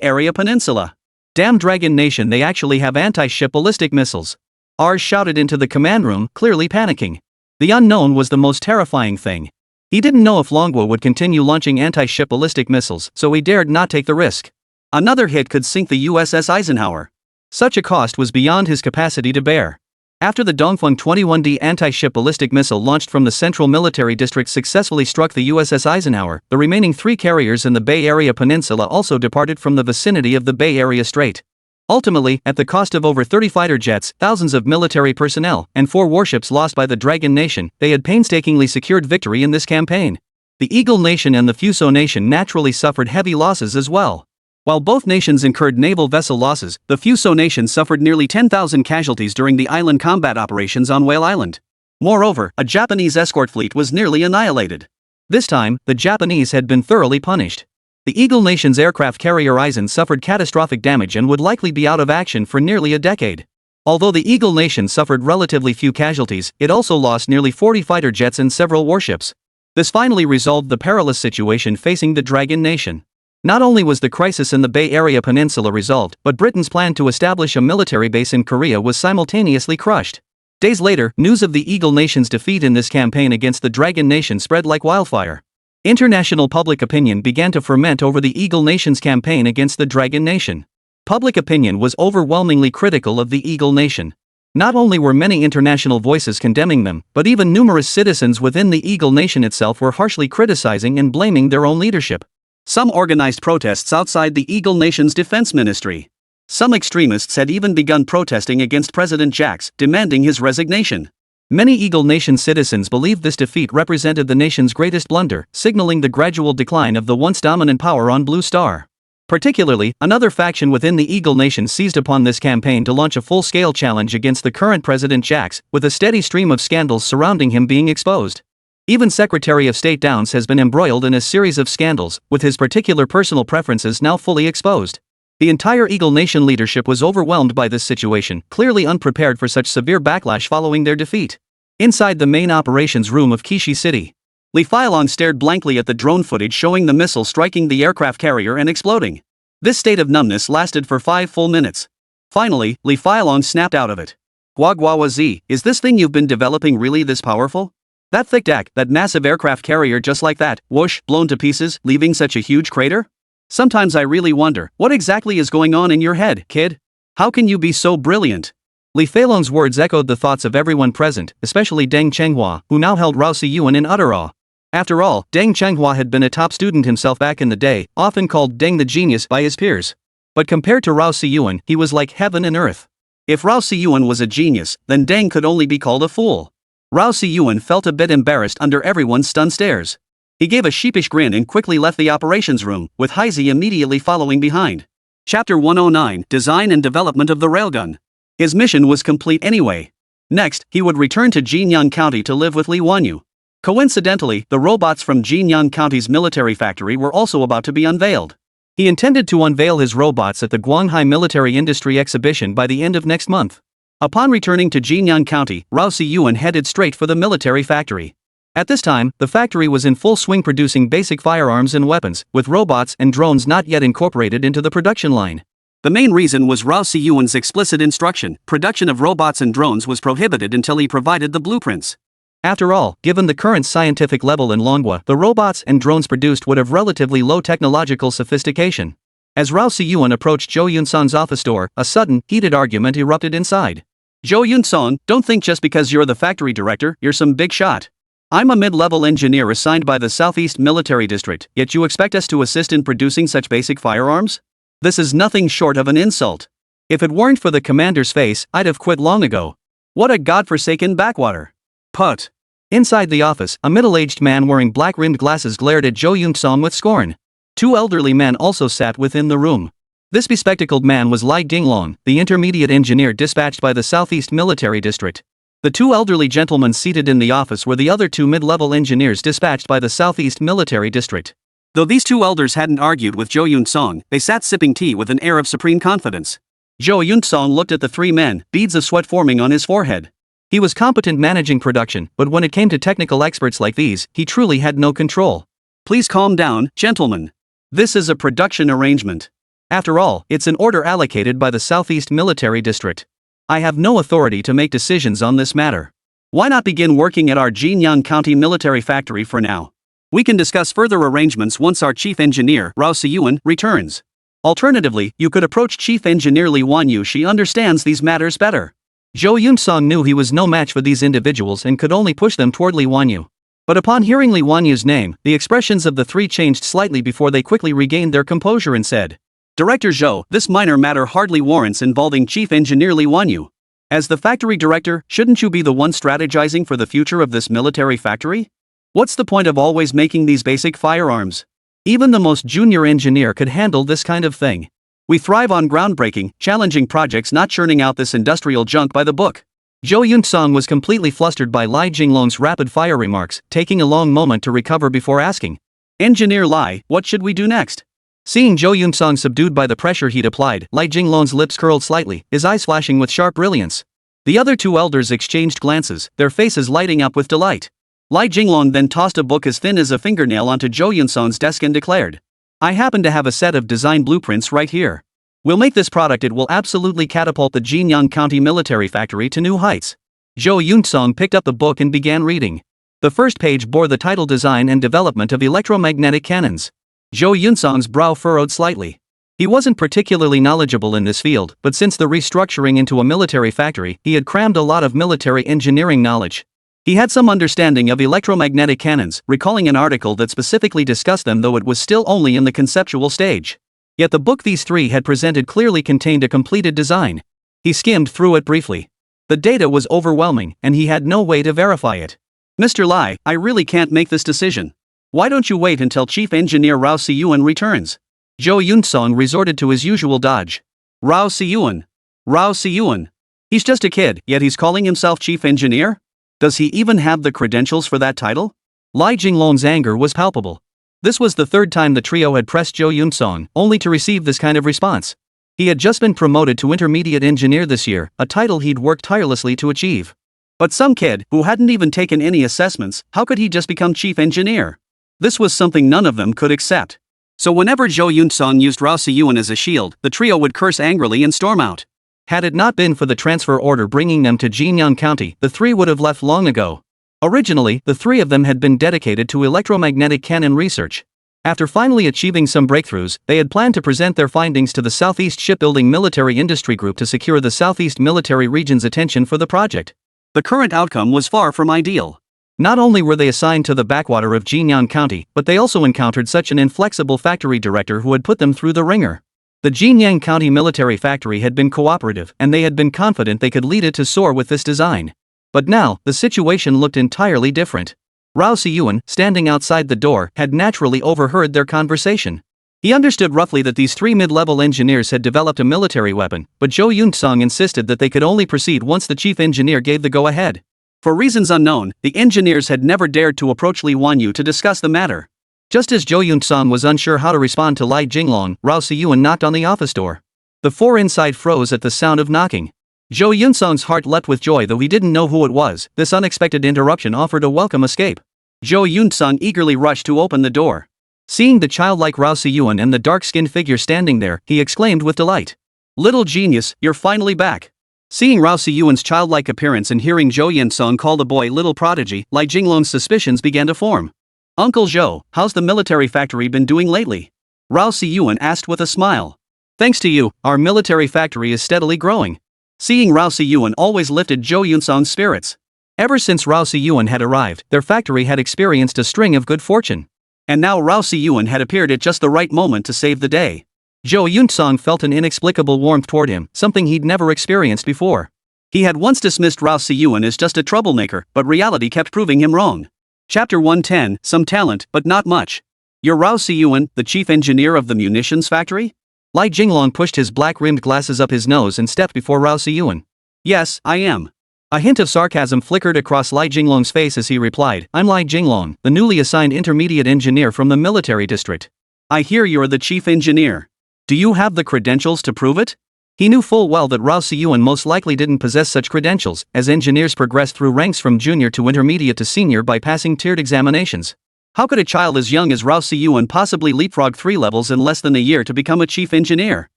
Area Peninsula. Damn Dragon Nation, they actually have anti-ship ballistic missiles. Ars shouted into the command room, clearly panicking. The unknown was the most terrifying thing. He didn't know if Longwa would continue launching anti-ship ballistic missiles, so he dared not take the risk. Another hit could sink the USS Eisenhower. Such a cost was beyond his capacity to bear. After the Dongfeng 21D anti-ship ballistic missile launched from the Central Military District successfully struck the USS Eisenhower, the remaining 3 carriers in the Bay Area Peninsula also departed from the vicinity of the Bay Area Strait. Ultimately, at the cost of over 30 fighter jets, thousands of military personnel, and 4 warships lost by the Dragon Nation, they had painstakingly secured victory in this campaign. The Eagle Nation and the Fuso Nation naturally suffered heavy losses as well. While both nations incurred naval vessel losses, the Fuso Nation suffered nearly 10,000 casualties during the island combat operations on Whale Island. Moreover, a Japanese escort fleet was nearly annihilated. This time, the Japanese had been thoroughly punished. The Eagle Nation's aircraft carrier Eisen suffered catastrophic damage and would likely be out of action for nearly a decade. Although the Eagle Nation suffered relatively few casualties, it also lost nearly 40 fighter jets and several warships. This finally resolved the perilous situation facing the Dragon Nation. Not only was the crisis in the Bay Area Peninsula resolved, but Britain's plan to establish a military base in Korea was simultaneously crushed. Days later, news of the Eagle Nation's defeat in this campaign against the Dragon Nation spread like wildfire. International public opinion began to ferment over the Eagle Nation's campaign against the Dragon Nation. Public opinion was overwhelmingly critical of the Eagle Nation. Not only were many international voices condemning them, but even numerous citizens within the Eagle Nation itself were harshly criticizing and blaming their own leadership. Some organized protests outside the Eagle Nation's defense ministry. Some extremists had even begun protesting against President Jax, demanding his resignation. Many Eagle Nation citizens believed this defeat represented the nation's greatest blunder, signaling the gradual decline of the once dominant power on Blue Star. Particularly, another faction within the Eagle Nation seized upon this campaign to launch a full-scale challenge against the current President Jax, with a steady stream of scandals surrounding him being exposed. Even Secretary of State Downs has been embroiled in a series of scandals, with his particular personal preferences now fully exposed. The entire Eagle Nation leadership was overwhelmed by this situation, clearly unprepared for such severe backlash following their defeat. Inside the main operations room of Kishi City, Li Feilong stared blankly at the drone footage showing the missile striking the aircraft carrier and exploding. This state of numbness lasted for 5 full minutes. Finally, Li Feilong snapped out of it. Guaguawazi, is this thing you've been developing really this powerful? That thick deck, that massive aircraft carrier just like that, whoosh, blown to pieces, leaving such a huge crater? Sometimes I really wonder, what exactly is going on in your head, kid? How can you be so brilliant? Li Feilong's words echoed the thoughts of everyone present, especially Deng Chenghua, who now held Rao Siyuan in utter awe. After all, Deng Chenghua had been a top student himself back in the day, often called Deng the Genius by his peers. But compared to Rao Siyuan, he was like heaven and earth. If Rao Siyuan was a genius, then Deng could only be called a fool. Rao Siyuan felt a bit embarrassed under everyone's stunned stares. He gave a sheepish grin and quickly left the operations room, with Heisei immediately following behind. Chapter 109, Design and Development of the Railgun. His mission was complete anyway. Next, he would return to Jinyang County to live with Li Wanyu. Coincidentally, the robots from Jinyang County's military factory were also about to be unveiled. He intended to unveil his robots at the Guanghai Military Industry Exhibition by the end of next month. Upon returning to Jinyang County, Rao Siyuan headed straight for the military factory. At this time, the factory was in full swing producing basic firearms and weapons, with robots and drones not yet incorporated into the production line. The main reason was Rao Siyuan's explicit instruction: production of robots and drones was prohibited until he provided the blueprints. After all, given the current scientific level in Manhwa, the robots and drones produced would have relatively low technological sophistication. As Rao Si-yuan approached Jo Yun-song's office door, a sudden, heated argument erupted inside. Jo Yun-song, don't think just because you're the factory director, you're some big shot. I'm a mid-level engineer assigned by the Southeast Military District, yet you expect us to assist in producing such basic firearms? This is nothing short of an insult. If it weren't for the commander's face, I'd have quit long ago. What a godforsaken backwater. Put. Inside the office, a middle-aged man wearing black-rimmed glasses glared at Jo Yun-song with scorn. Two elderly men also sat within the room. This bespectacled man was Lai Jinglong, the intermediate engineer dispatched by the Southeast Military District. The two elderly gentlemen seated in the office were the other two mid-level engineers dispatched by the Southeast Military District. Though these two elders hadn't argued with Jo Yun-song, they sat sipping tea with an air of supreme confidence. Jo Yun-song looked at the three men, beads of sweat forming on his forehead. He was competent managing production, but when it came to technical experts like these, he truly had no control. Please calm down, gentlemen. This is a production arrangement. After all, it's an order allocated by the Southeast Military District. I have no authority to make decisions on this matter. Why not begin working at our Jinyang County military factory for now? We can discuss further arrangements once our chief engineer, Rao Si-yuan, returns. Alternatively, you could approach Chief Engineer Li Wanyu. She understands these matters better. Jo Yun-song knew he was no match for these individuals and could only push them toward Li Wanyu. But upon hearing Li Wanyu's name, the expressions of the three changed slightly before they quickly regained their composure and said, Director Zhou, this minor matter hardly warrants involving Chief Engineer Li Wanyu. As the factory director, shouldn't you be the one strategizing for the future of this military factory? What's the point of always making these basic firearms? Even the most junior engineer could handle this kind of thing. We thrive on groundbreaking, challenging projects, not churning out this industrial junk by the book. Jo Yun-song was completely flustered by Lai Jinglong's rapid-fire remarks, taking a long moment to recover before asking, Engineer Lai, what should we do next? Seeing Jo Yun-song subdued by the pressure he'd applied, Lai Jinglong's lips curled slightly, his eyes flashing with sharp brilliance. The other two elders exchanged glances, their faces lighting up with delight. Lai Jinglong then tossed a book as thin as a fingernail onto Jo Yun-song's desk and declared, I happen to have a set of design blueprints right here. We'll make this product. It will absolutely catapult the Jinyang County military factory to new heights. Jo Yun-song picked up the book and began reading. The first page bore the title Design and Development of Electromagnetic Cannons. Jo Yun-song's brow furrowed slightly. He wasn't particularly knowledgeable in this field, but since the restructuring into a military factory, he had crammed a lot of military engineering knowledge. He had some understanding of electromagnetic cannons, recalling an article that specifically discussed them, though it was still only in the conceptual stage. Yet the book these three had presented clearly contained a completed design. He skimmed through it briefly. The data was overwhelming, and he had no way to verify it. Mr. Lai, I really can't make this decision. Why don't you wait until Chief Engineer Rao Si-yuan returns? Jo Yun-song resorted to his usual dodge. Rao Si-yuan. Rao Si-yuan. He's just a kid, yet he's calling himself Chief Engineer? Does he even have the credentials for that title? Lai Jinglong's anger was palpable. This was the third time the trio had pressed Jo Yun-song, only to receive this kind of response. He had just been promoted to intermediate engineer this year, a title he'd worked tirelessly to achieve. But some kid, who hadn't even taken any assessments, how could he just become chief engineer? This was something none of them could accept. So whenever Jo Yun-song used Rao Si-yuan as a shield, the trio would curse angrily and storm out. Had it not been for the transfer order bringing them to Jinyang County, the three would have left long ago. Originally, the three of them had been dedicated to electromagnetic cannon research. After finally achieving some breakthroughs, they had planned to present their findings to the Southeast Shipbuilding Military Industry Group to secure the Southeast Military Region's attention for the project. The current outcome was far from ideal. Not only were they assigned to the backwater of Jinyang County, but they also encountered such an inflexible factory director who had put them through the ringer. The Jinyang County military factory had been cooperative, and they had been confident they could lead it to soar with this design. But now, the situation looked entirely different. Rao Si-yuan, standing outside the door, had naturally overheard their conversation. He understood roughly that these three mid-level engineers had developed a military weapon, but Jo Yun-song insisted that they could only proceed once the chief engineer gave the go-ahead. For reasons unknown, the engineers had never dared to approach Li Wanyu to discuss the matter. Just as Jo Yun-song was unsure how to respond to Lai Jinglong, Rao Si-yuan knocked on the office door. The four inside froze at the sound of knocking. Jo Yun-song's heart leapt with joy, though he didn't know who it was. This unexpected interruption offered a welcome escape. Jo Yun-song eagerly rushed to open the door. Seeing the childlike Rao Si-yuan and the dark-skinned figure standing there, he exclaimed with delight. Little genius, you're finally back. Seeing Rao Si-yuan's childlike appearance and hearing Zhou Yunsong call the boy little prodigy, Li Jinglong's suspicions began to form. Uncle Zhou, how's the military factory been doing lately? Rao Si-yuan asked with a smile. Thanks to you, our military factory is steadily growing. Seeing Rao Si-yuan always lifted Zhou Yunsong's spirits. Ever since Rao Si-yuan had arrived, their factory had experienced a string of good fortune. And now Rao Si-yuan had appeared at just the right moment to save the day. Zhou Yunsong felt an inexplicable warmth toward him, something he'd never experienced before. He had once dismissed Rao Si-yuan as just a troublemaker, but reality kept proving him wrong. Chapter 110, Some talent, but not much. You're Rao Si-yuan, the chief engineer of the munitions factory? Li Jinglong pushed his black-rimmed glasses up his nose and stepped before Rao Si-yuan. Yes, I am. A hint of sarcasm flickered across Li Jinglong's face as he replied, I'm Li Jinglong, the newly assigned intermediate engineer from the military district. I hear you're the chief engineer. Do you have the credentials to prove it? He knew full well that Rao Si-yuan most likely didn't possess such credentials, as engineers progress through ranks from junior to intermediate to senior by passing tiered examinations. How could a child as young as Rao Si-yuan possibly leapfrog 3 levels in less than a year to become a chief engineer?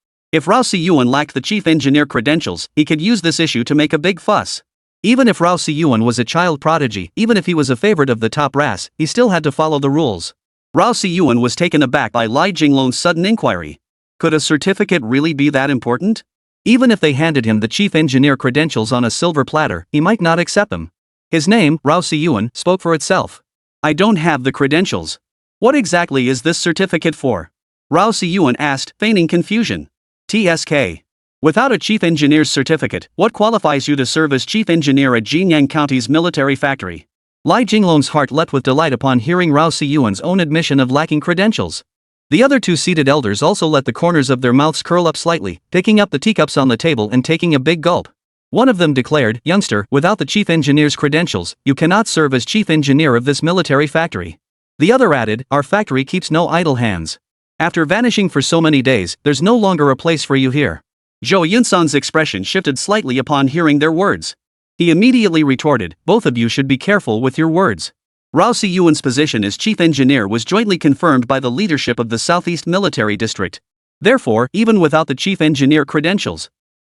If Rao Si-yuan lacked the chief engineer credentials, he could use this issue to make a big fuss. Even if Rao Si-yuan was a child prodigy, even if he was a favorite of the top brass, he still had to follow the rules. Rao Si-yuan was taken aback by Li Jinglong's sudden inquiry. Could a certificate really be that important? Even if they handed him the chief engineer credentials on a silver platter, he might not accept them. His name, Rao Si-yuan, spoke for itself. I don't have the credentials. What exactly is this certificate for? Rao Si-yuan asked, feigning confusion. TSK. Without a chief engineer's certificate, what qualifies you to serve as chief engineer at Jinyang County's military factory? Li Jinglong's heart leapt with delight upon hearing Rao Si-yuan's own admission of lacking credentials. The other 2 seated elders also let the corners of their mouths curl up slightly, picking up the teacups on the table and taking a big gulp. One of them declared, Youngster, without the chief engineer's credentials, you cannot serve as chief engineer of this military factory. The other added, our factory keeps no idle hands. After vanishing for so many days, there's no longer a place for you here. Zhou Yunsong's expression shifted slightly upon hearing their words. He immediately retorted, both of you should be careful with your words. Rao Si-yuan's position as chief engineer was jointly confirmed by the leadership of the Southeast Military District. Therefore, even without the chief engineer credentials,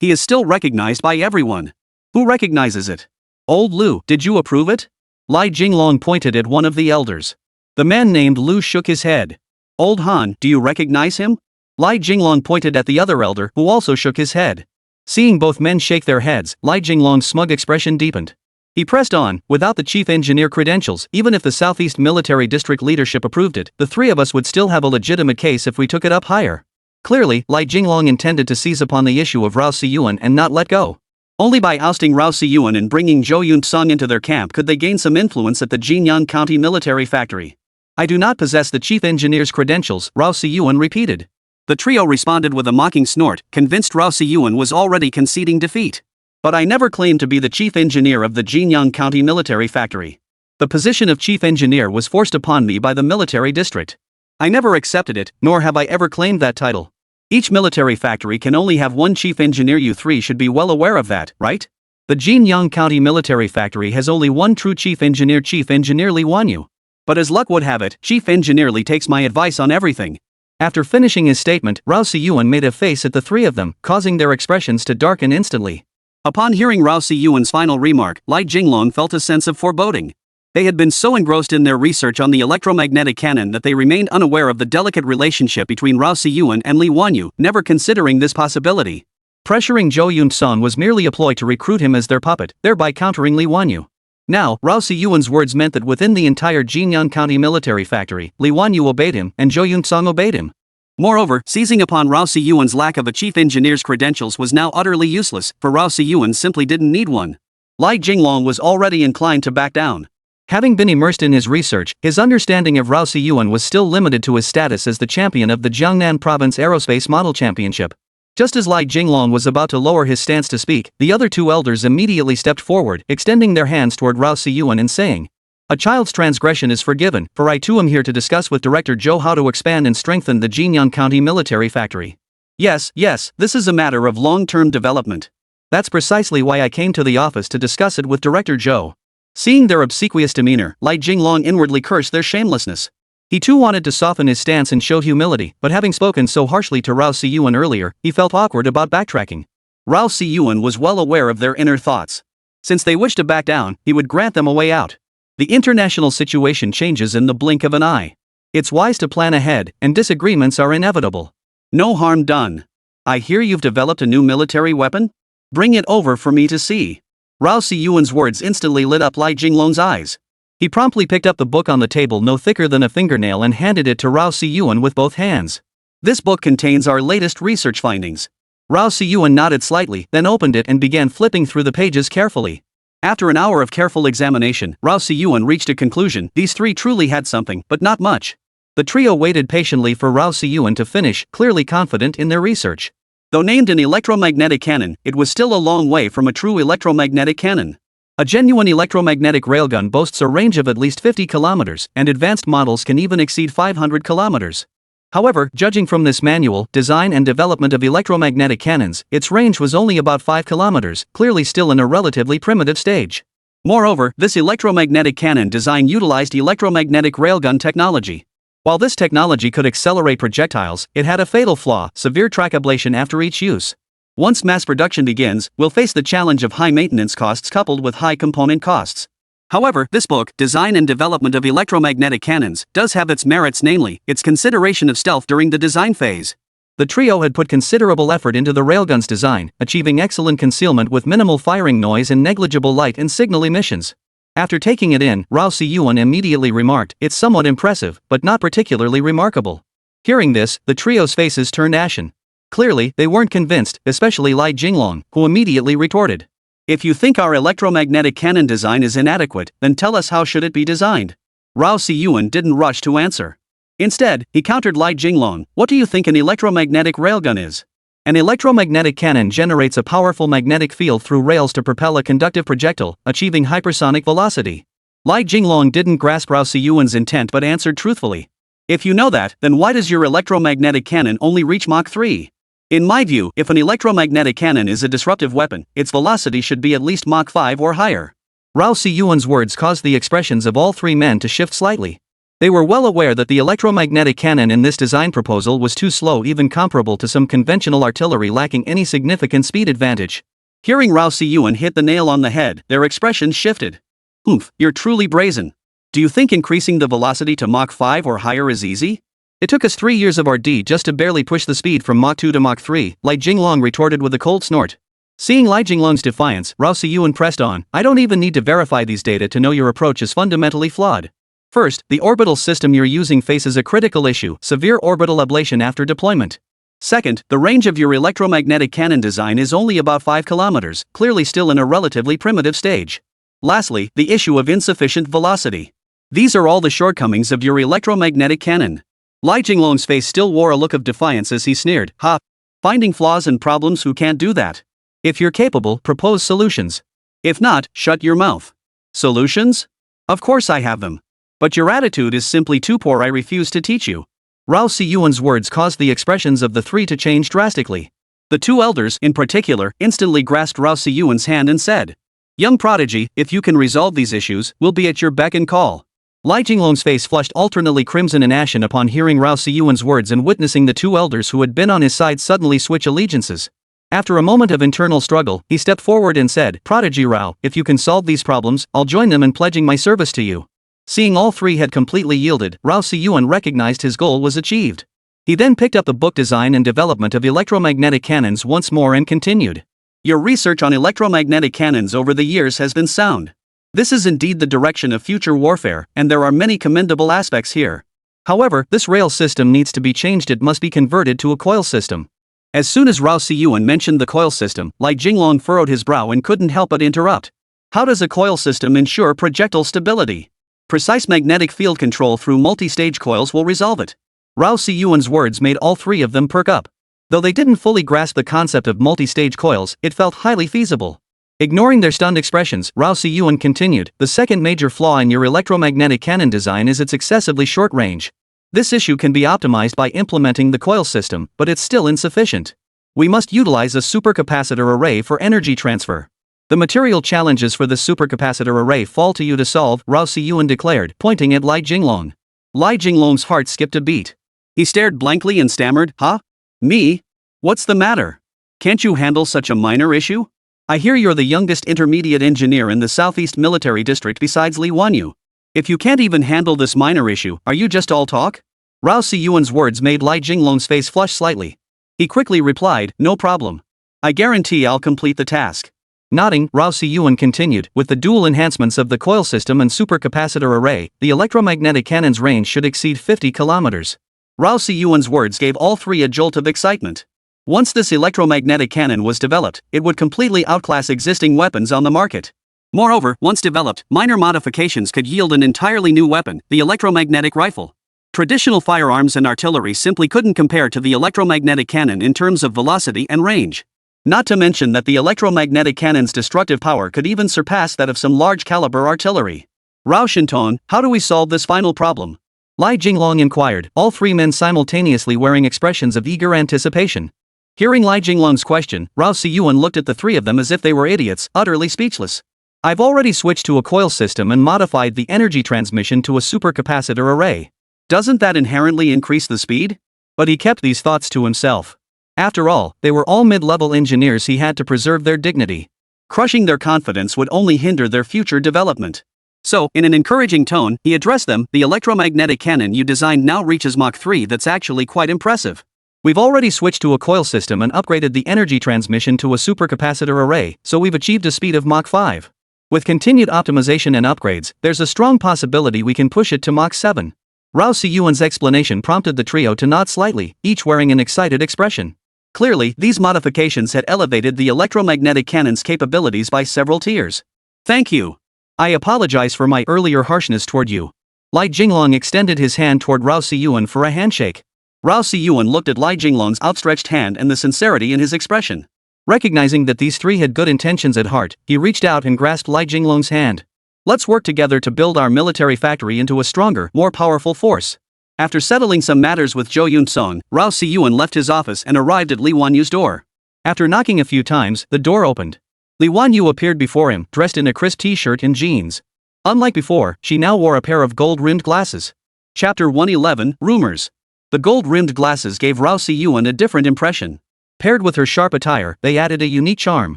he is still recognized by everyone. Who recognizes it? Old Lu, did you approve it? Li Jinglong pointed at one of the elders. The man named Lu shook his head. Old Han, do you recognize him? Li Jinglong pointed at the other elder, who also shook his head. Seeing both men shake their heads, Li Jinglong's smug expression deepened. He pressed on, without the chief engineer credentials, even if the Southeast Military District leadership approved it, the 3 of us would still have a legitimate case if we took it up higher. Clearly, Li Jinglong intended to seize upon the issue of Rao Si-yuan and not let go. Only by ousting Rao Si-yuan and bringing Zhou Yunsong into their camp could they gain some influence at the Jinyang County military factory. I do not possess the chief engineer's credentials, Rao Si-yuan repeated. The trio responded with a mocking snort, convinced Rao Si-yuan was already conceding defeat. But I never claimed to be the chief engineer of the Jinyang County military factory. The position of chief engineer was forced upon me by the military district. I never accepted it, nor have I ever claimed that title. Each military factory can only have one chief engineer. You 3 should be well aware of that, right? The Jinyang County military factory has only one true chief engineer Li Wanyu. But as luck would have it, Chief Engineer Li takes my advice on everything. After finishing his statement, Rao Si-yuan made a face at the 3 of them, causing their expressions to darken instantly. Upon hearing Rao Si-yuan's final remark, Li Jinglong felt a sense of foreboding. They had been so engrossed in their research on the electromagnetic cannon that they remained unaware of the delicate relationship between Rao Si-yuan and Li Wanyu, never considering this possibility. Pressuring Zhou Yunsong was merely a ploy to recruit him as their puppet, thereby countering Li Wanyu. Now, Rao Si-yuan's words meant that within the entire Jinyang County military factory, Li Wanyu obeyed him and Zhou Yunsong obeyed him. Moreover, seizing upon Rao Si-yuan's lack of a chief engineer's credentials was now utterly useless, for Rao Si-yuan simply didn't need one. Li Jinglong was already inclined to back down. Having been immersed in his research, his understanding of Rao Si-yuan was still limited to his status as the champion of the Jiangnan Province Aerospace Model Championship. Just as Li Jinglong was about to lower his stance to speak, the other 2 elders immediately stepped forward, extending their hands toward Rao Si-yuan and saying, a child's transgression is forgiven, for I too am here to discuss with Director Zhou how to expand and strengthen the Jinyang County military factory. Yes, this is a matter of long-term development. That's precisely why I came to the office to discuss it with Director Zhou. Seeing their obsequious demeanor, Li Jinglong inwardly cursed their shamelessness. He too wanted to soften his stance and show humility, but having spoken so harshly to Rao Si-yuan earlier, he felt awkward about backtracking. Rao Si-yuan was well aware of their inner thoughts. Since they wished to back down, he would grant them a way out. The international situation changes in the blink of an eye. It's wise to plan ahead, and disagreements are inevitable. No harm done. I hear you've developed a new military weapon? Bring it over for me to see. Rao Si-yuan's words instantly lit up Lai Jinglong's eyes. He promptly picked up the book on the table no thicker than a fingernail and handed it to Rao Si-yuan with both hands. This book contains our latest research findings. Rao Si-yuan nodded slightly, then opened it and began flipping through the pages carefully. After an hour of careful examination, Rao Si-yuan reached a conclusion: these three truly had something, but not much. The trio waited patiently for Rao Si-yuan to finish, clearly confident in their research. Though named an electromagnetic cannon, it was still a long way from a true electromagnetic cannon. A genuine electromagnetic railgun boasts a range of at least 50 kilometers, and advanced models can even exceed 500 kilometers. However, judging from this manual, design and development of electromagnetic cannons, its range was only about 5 kilometers, clearly still in a relatively primitive stage. Moreover, this electromagnetic cannon design utilized electromagnetic railgun technology. While this technology could accelerate projectiles, it had a fatal flaw: severe track ablation after each use. Once mass production begins, we'll face the challenge of high maintenance costs coupled with high component costs. However, this book, Design and Development of Electromagnetic Cannons, does have its merits, namely, its consideration of stealth during the design phase. The trio had put considerable effort into the railgun's design, achieving excellent concealment with minimal firing noise and negligible light and signal emissions. After taking it in, Rao Si-yuan immediately remarked, "It's somewhat impressive, but not particularly remarkable." Hearing this, the trio's faces turned ashen. Clearly, they weren't convinced, especially Lai Jinglong, who immediately retorted, "If you think our electromagnetic cannon design is inadequate, then tell us how should it be designed." Rao Si-yuan didn't rush to answer. Instead, he countered Lai Jinglong, "What do you think an electromagnetic railgun is?" An electromagnetic cannon generates a powerful magnetic field through rails to propel a conductive projectile, achieving hypersonic velocity. Lai Jinglong didn't grasp Rao Si-yuan's intent but answered truthfully, "If you know that, then why does your electromagnetic cannon only reach Mach 3? In my view, if an electromagnetic cannon is a disruptive weapon, its velocity should be at least Mach 5 or higher." Rao Si-yuan's words caused the expressions of all three men to shift slightly. They were well aware that the electromagnetic cannon in this design proposal was too slow, even comparable to some conventional artillery lacking any significant speed advantage. Hearing Rao Si-yuan hit the nail on the head, their expressions shifted. "Oomph, you're truly brazen. Do you think increasing the velocity to Mach 5 or higher is easy? It took us 3 years of R&D just to barely push the speed from Mach 2 to Mach 3, Lai Jinglong retorted with a cold snort. Seeing Lai Jinglong's defiance, Rao Si-yuan pressed on, "I don't even need to verify these data to know your approach is fundamentally flawed. First, the orbital system you're using faces a critical issue: severe orbital ablation after deployment. Second, the range of your electromagnetic cannon design is only about 5 kilometers, clearly still in a relatively primitive stage. Lastly, the issue of insufficient velocity. These are all the shortcomings of your electromagnetic cannon." Lai Jinglong's face still wore a look of defiance as he sneered, "Ha! Finding flaws and problems, who can't do that? If you're capable, propose solutions. If not, shut your mouth." "Solutions? Of course I have them. But your attitude is simply too poor. I refuse to teach you." Rao Si-yuan's words caused the expressions of the three to change drastically. The two elders, in particular, instantly grasped Rao Si-yuan's hand and said, "Young prodigy, if you can resolve these issues, we'll be at your beck and call." Lai Jinglong's face flushed alternately crimson and ashen upon hearing Rao Si-yuan's words and witnessing the two elders who had been on his side suddenly switch allegiances. After a moment of internal struggle, he stepped forward and said, "Prodigy Rao, if you can solve these problems, I'll join them in pledging my service to you." Seeing all three had completely yielded, Rao Si-yuan recognized his goal was achieved. He then picked up the book Design and Development of Electromagnetic Cannons once more and continued, "Your research on electromagnetic cannons over the years has been sound. This is indeed the direction of future warfare, and there are many commendable aspects here. However, this rail system needs to be changed. It must be converted to a coil system." As soon as Rao Si-yuan mentioned the coil system, Lai Jinglong furrowed his brow and couldn't help but interrupt. "How does a coil system ensure projectile stability? Precise magnetic field control through multi-stage coils will resolve it." Rao Si-yuan's words made all three of them perk up. Though they didn't fully grasp the concept of multi-stage coils, it felt highly feasible. Ignoring their stunned expressions, Rao Si-yuan continued, "The second major flaw in your electromagnetic cannon design is its excessively short range. This issue can be optimized by implementing the coil system, but it's still insufficient. We must utilize a supercapacitor array for energy transfer. The material challenges for this supercapacitor array fall to you to solve," Rao Si-yuan declared, pointing at Lai Jinglong. Lai Jinglong's heart skipped a beat. He stared blankly and stammered, "Huh? Me? What's the matter? Can't you handle such a minor issue? I hear you're the youngest intermediate engineer in the Southeast Military District besides Lee Wanyu. If you can't even handle this minor issue, are you just all talk? Rao Siyuan's words made Lai Jinglong's face flush slightly. He quickly replied, no problem. I guarantee I'll complete the task. Nodding, Rao Siyuan continued, with the dual enhancements of the coil system and supercapacitor array, the electromagnetic cannon's range should exceed 50 kilometers. Rao Siyuan's words gave all three a jolt of excitement. Once this electromagnetic cannon was developed, it would completely outclass existing weapons on the market. Moreover, once developed, minor modifications could yield an entirely new weapon, the electromagnetic rifle. Traditional firearms and artillery simply couldn't compare to the electromagnetic cannon in terms of velocity and range. Not to mention that the electromagnetic cannon's destructive power could even surpass that of some large-caliber artillery. Rao Shinton, how do we solve this final problem? Lai Jinglong inquired, all three men simultaneously wearing expressions of eager anticipation. Hearing Lai Jinglong's question, Rao Siyuan looked at the three of them as if they were idiots, utterly speechless. I've already switched to a coil system and modified the energy transmission to a supercapacitor array. Doesn't that inherently increase the speed? But he kept these thoughts to himself. After all, they were all mid-level engineers. He had to preserve their dignity. Crushing their confidence would only hinder their future development. So, in an encouraging tone, he addressed them, the electromagnetic cannon you designed now reaches Mach 3. That's actually quite impressive. We've already switched to a coil system and upgraded the energy transmission to a supercapacitor array, so we've achieved a speed of Mach 5. With continued optimization and upgrades, there's a strong possibility we can push it to Mach 7. Rao Siyuan's explanation prompted the trio to nod slightly, each wearing an excited expression. Clearly, these modifications had elevated the electromagnetic cannon's capabilities by several tiers. Thank you. I apologize for my earlier harshness toward you. Lai Jinglong extended his hand toward Rao Siyuan for a handshake. Rao Siyuan looked at Lai Jinglong's outstretched hand and the sincerity in his expression. Recognizing that these three had good intentions at heart, he reached out and grasped Lai Jinglong's hand. Let's work together to build our military factory into a stronger, more powerful force. After settling some matters with Zhou Yunsong, Rao Siyuan left his office and arrived at Li Wanyu's door. After knocking a few times, the door opened. Li Wanyu appeared before him, dressed in a crisp t-shirt and jeans. Unlike before, she now wore a pair of gold-rimmed glasses. Chapter 111, Rumors. The gold-rimmed glasses gave Rao Siyuan a different impression. Paired with her sharp attire, they added a unique charm.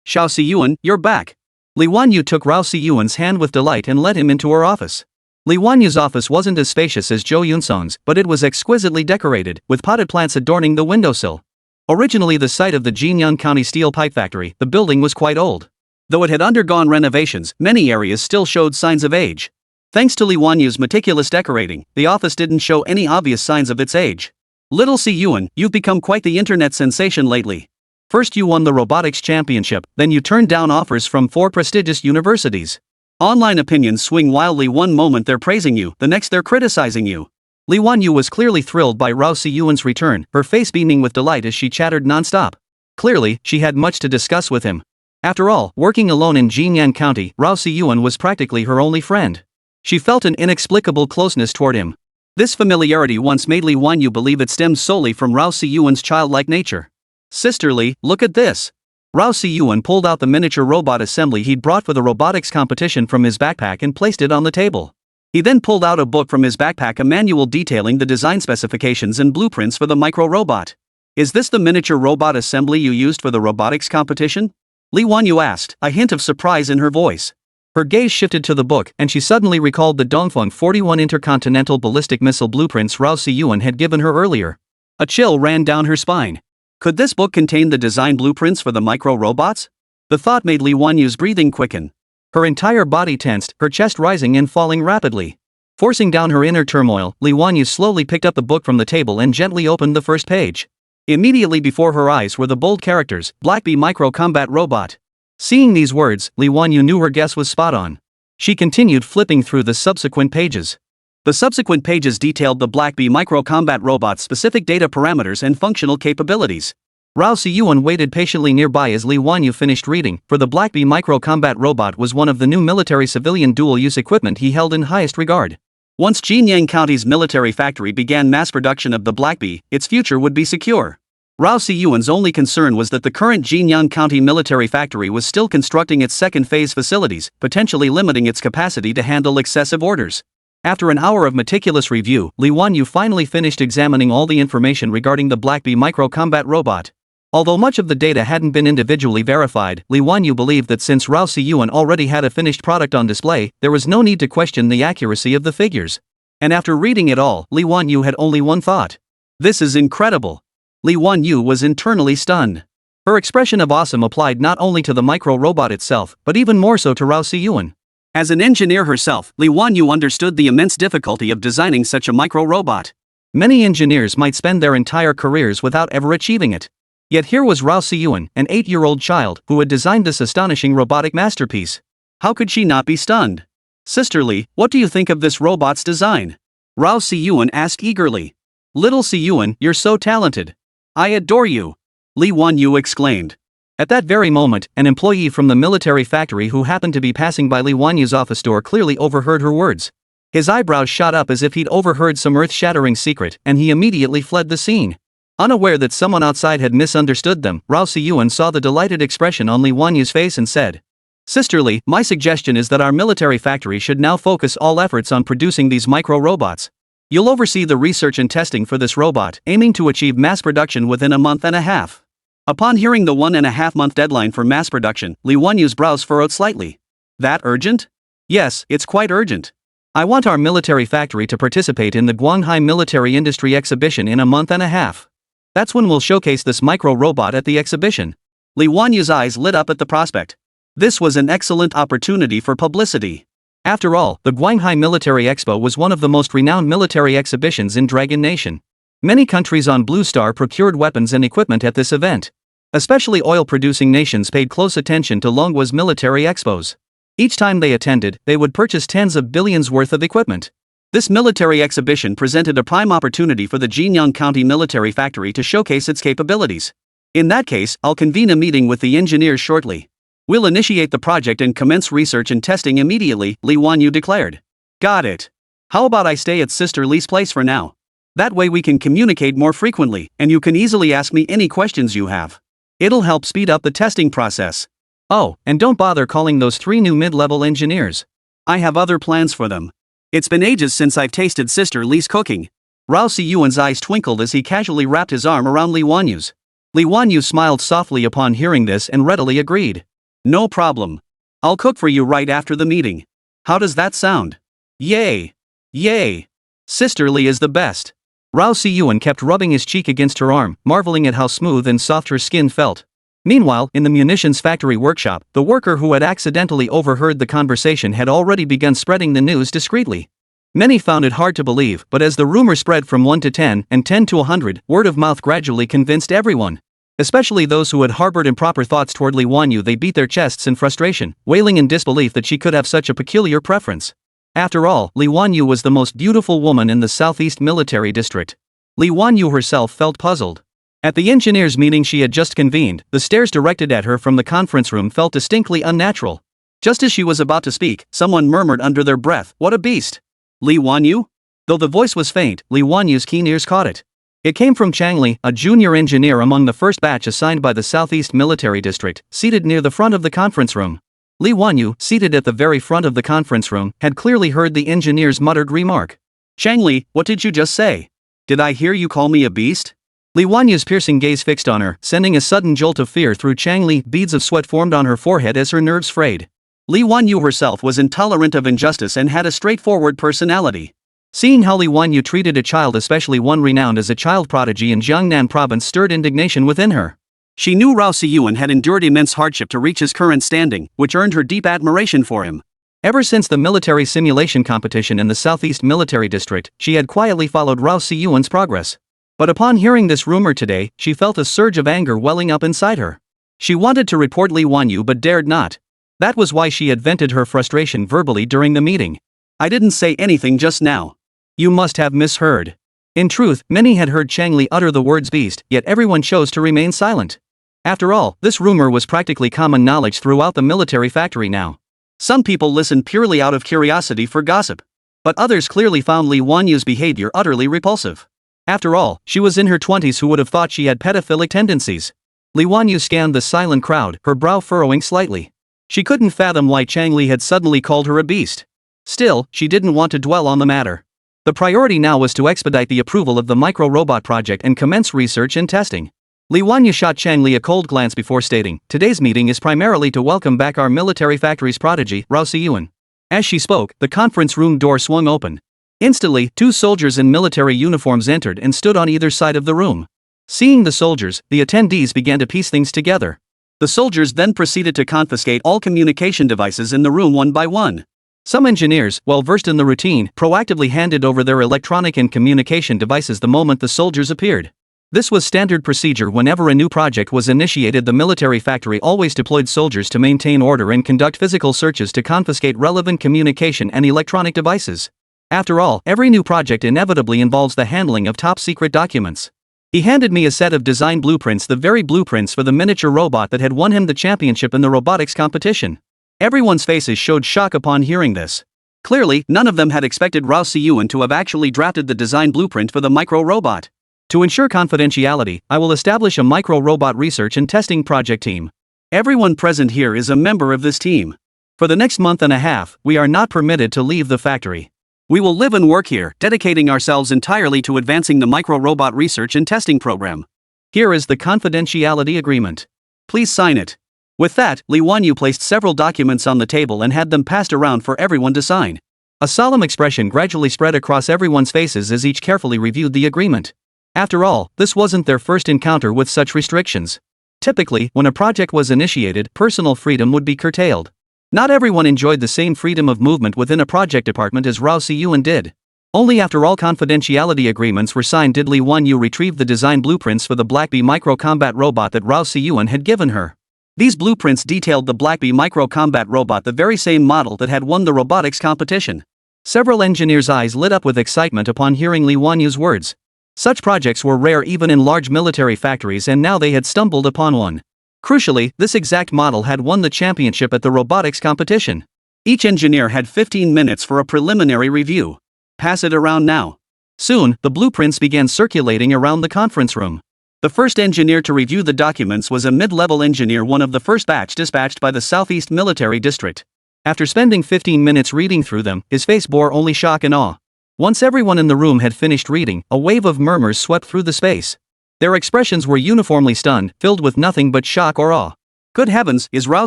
Xiao Siyuan, you're back. Li Wanyu took Rao Siyuan's hand with delight and led him into her office. Li Wanyu's office wasn't as spacious as Zhou Yunsong's, but it was exquisitely decorated, with potted plants adorning the windowsill. Originally the site of the Jinyang County Steel Pipe Factory, the building was quite old. Though it had undergone renovations, many areas still showed signs of age. Thanks to Li Wanyu's meticulous decorating, the office didn't show any obvious signs of its age. Little Siyuan, you've become quite the internet sensation lately. First you won the robotics championship, then you turned down offers from 4 prestigious universities. Online opinions swing wildly. One moment they're praising you, the next they're criticizing you. Li Wanyu was clearly thrilled by Rao Siyuan's return, her face beaming with delight as she chattered non-stop. Clearly, she had much to discuss with him. After all, working alone in Jinyang County, Rao Siyuan was practically her only friend. She felt an inexplicable closeness toward him. This familiarity once made Li Wanyu believe it stemmed solely from Rao Siyuan's childlike nature. Sisterly, look at this. Rao Siyuan pulled out the miniature robot assembly he'd brought for the robotics competition from his backpack and placed it on the table. He then pulled out a book from his backpack, a manual detailing the design specifications and blueprints for the micro-robot. Is this the miniature robot assembly you used for the robotics competition? Li Wanyu asked, a hint of surprise in her voice. Her gaze shifted to the book, and she suddenly recalled the Dongfeng 41 intercontinental ballistic missile blueprints Rao Siyuan had given her earlier. A chill ran down her spine. Could this book contain the design blueprints for the micro-robots? The thought made Li Wanyu's breathing quicken. Her entire body tensed, her chest rising and falling rapidly. Forcing down her inner turmoil, Li Wanyu slowly picked up the book from the table and gently opened the first page. Immediately before her eyes were the bold characters, Blackbee Micro Combat Robot. Seeing these words, Li Wanyu knew her guess was spot on. She continued flipping through the subsequent pages. The subsequent pages detailed the Blackbee Micro Combat Robot's specific data parameters and functional capabilities. Rao Siyuan waited patiently nearby as Li Wanyu finished reading, for the Blackbee Micro Combat Robot was one of the new military civilian dual-use equipment he held in highest regard. Once Jinyang County's military factory began mass production of the Blackbee, its future would be secure. Rao Siyuan's only concern was that the current Jinyang County military factory was still constructing its second-phase facilities, potentially limiting its capacity to handle excessive orders. After an hour of meticulous review, Li Wanyu finally finished examining all the information regarding the Blackbee Micro Combat Robot. Although much of the data hadn't been individually verified, Li Wanyu believed that since Rao Siyuan already had a finished product on display, there was no need to question the accuracy of the figures. And after reading it all, Li Wanyu had only one thought. This is incredible. Li Wanyu was internally stunned. Her expression of awesome applied not only to the micro-robot itself, but even more so to Rao Siyuan. As an engineer herself, Li Wanyu understood the immense difficulty of designing such a micro-robot. Many engineers might spend their entire careers without ever achieving it. Yet here was Rao Siyuan, an 8-year-old child, who had designed this astonishing robotic masterpiece. How could she not be stunned? Sister Li, what do you think of this robot's design? Rao Siyuan asked eagerly. Little Siyuan, you're so talented. I adore you. Li Wanyu exclaimed. At that very moment, an employee from the military factory who happened to be passing by Li Wanyu's office door clearly overheard her words. His eyebrows shot up as if he'd overheard some earth-shattering secret, and he immediately fled the scene. Unaware that someone outside had misunderstood them, Rao Siyuan saw the delighted expression on Li Wanyu's face and said, Sister Li, my suggestion is that our military factory should now focus all efforts on producing these micro-robots. You'll oversee the research and testing for this robot, aiming to achieve mass production within a month and a half. Upon hearing the 1.5-month deadline for mass production, Li Wanyu's brows furrowed slightly. That urgent? Yes, it's quite urgent. I want our military factory to participate in the Guanghai Military Industry Exhibition in a month and a half. That's when we'll showcase this micro-robot at the exhibition. Li Wanyu's eyes lit up at the prospect. This was an excellent opportunity for publicity. After all, the Guanghai Military Expo was one of the most renowned military exhibitions in Dragon Nation. Many countries on Blue Star procured weapons and equipment at this event. Especially oil-producing nations paid close attention to Longhua's military expos. Each time they attended, they would purchase tens of billions worth of equipment. This military exhibition presented a prime opportunity for the Jinyang County Military Factory to showcase its capabilities. In that case, I'll convene a meeting with the engineers shortly. We'll initiate the project and commence research and testing immediately, Li Wanyu declared. Got it. How about I stay at Sister Li's place for now? That way we can communicate more frequently, and you can easily ask me any questions you have. It'll help speed up the testing process. Oh, and don't bother calling those 3 new mid-level engineers. I have other plans for them. It's been ages since I've tasted Sister Li's cooking. Rao Siyuan's eyes twinkled as he casually wrapped his arm around Li Wanyu's. Li Wanyu smiled softly upon hearing this and readily agreed. No problem. I'll cook for you right after the meeting. How does that sound? Yay! Yay! Sister Li is the best. Rao Siyuan kept rubbing his cheek against her arm, marveling at how smooth and soft her skin felt. Meanwhile, in the munitions factory workshop, the worker who had accidentally overheard the conversation had already begun spreading the news discreetly. Many found it hard to believe, but as the rumor spread from 1 to 10 and 10 to 100, word of mouth gradually convinced everyone. Especially those who had harbored improper thoughts toward Li Wanyu. They beat their chests in frustration, wailing in disbelief that she could have such a peculiar preference. After all, Li Wanyu was the most beautiful woman in the Southeast Military District. Li Wanyu herself felt puzzled. At the engineers' meeting she had just convened, the stares directed at her from the conference room felt distinctly unnatural. Just as she was about to speak, someone murmured under their breath, "What a beast!" Li Wanyu? Though the voice was faint, Li Wanyu's keen ears caught it. It came from Chang Li, a junior engineer among the first batch assigned by the Southeast Military District, seated near the front of the conference room. Li Wanyu, seated at the very front of the conference room, had clearly heard the engineer's muttered remark. Chang Li, what did you just say? Did I hear you call me a beast? Li Wanyu's piercing gaze fixed on her, sending a sudden jolt of fear through Chang Li. Beads of sweat formed on her forehead as her nerves frayed. Li Wanyu herself was intolerant of injustice and had a straightforward personality. Seeing how Li Wanyu treated a child, especially one renowned as a child prodigy in Jiangnan province, stirred indignation within her. She knew Rao Siyuan had endured immense hardship to reach his current standing, which earned her deep admiration for him. Ever since the military simulation competition in the Southeast Military District, she had quietly followed Rao Siyuan's progress. But upon hearing this rumor today, she felt a surge of anger welling up inside her. She wanted to report Li Wanyu but dared not. That was why she had vented her frustration verbally during the meeting. I didn't say anything just now. You must have misheard. In truth, many had heard Chang Li utter the words beast, yet everyone chose to remain silent. After all, this rumor was practically common knowledge throughout the military factory now. Some people listened purely out of curiosity for gossip. But others clearly found Li Wanyu's behavior utterly repulsive. After all, she was in her 20s. Who would have thought she had pedophilic tendencies? Li Wanyu scanned the silent crowd, her brow furrowing slightly. She couldn't fathom why Chang Li had suddenly called her a beast. Still, she didn't want to dwell on the matter. The priority now was to expedite the approval of the micro-robot project and commence research and testing. Li Wanyu shot Chang Li a cold glance before stating, "Today's meeting is primarily to welcome back our military factory's prodigy, Rao Siyuan." As she spoke, the conference room door swung open. Instantly, 2 soldiers in military uniforms entered and stood on either side of the room. Seeing the soldiers, the attendees began to piece things together. The soldiers then proceeded to confiscate all communication devices in the room one by one. Some engineers, well versed in the routine, proactively handed over their electronic and communication devices the moment the soldiers appeared. This was standard procedure whenever a new project was initiated. The military factory always deployed soldiers to maintain order and conduct physical searches to confiscate relevant communication and electronic devices. After all, every new project inevitably involves the handling of top-secret documents. He handed me a set of design blueprints, the very blueprints for the miniature robot that had won him the championship in the robotics competition. Everyone's faces showed shock upon hearing this. Clearly, none of them had expected Rao Siyuan to have actually drafted the design blueprint for the micro-robot. To ensure confidentiality, I will establish a micro-robot research and testing project team. Everyone present here is a member of this team. For the next month and a half, we are not permitted to leave the factory. We will live and work here, dedicating ourselves entirely to advancing the micro-robot research and testing program. Here is the confidentiality agreement. Please sign it. With that, Li Wanyu placed several documents on the table and had them passed around for everyone to sign. A solemn expression gradually spread across everyone's faces as each carefully reviewed the agreement. After all, this wasn't their first encounter with such restrictions. Typically, when a project was initiated, personal freedom would be curtailed. Not everyone enjoyed the same freedom of movement within a project department as Rao Siyuan did. Only after all confidentiality agreements were signed did Li Wanyu retrieve the design blueprints for the Black Bee micro-combat robot that Rao Siyuan had given her. These blueprints detailed the Black Bee micro-combat robot, the very same model that had won the robotics competition. Several engineers' eyes lit up with excitement upon hearing Li Wanyu's words. Such projects were rare even in large military factories, and now they had stumbled upon one. Crucially, this exact model had won the championship at the robotics competition. Each engineer had 15 minutes for a preliminary review. Pass it around now. Soon, the blueprints began circulating around the conference room. The first engineer to review the documents was a mid-level engineer, one of the first batch dispatched by the Southeast Military District. After spending 15 minutes reading through them, his face bore only shock and awe. Once everyone in the room had finished reading, a wave of murmurs swept through the space. Their expressions were uniformly stunned, filled with nothing but shock or awe. Good heavens, is Rao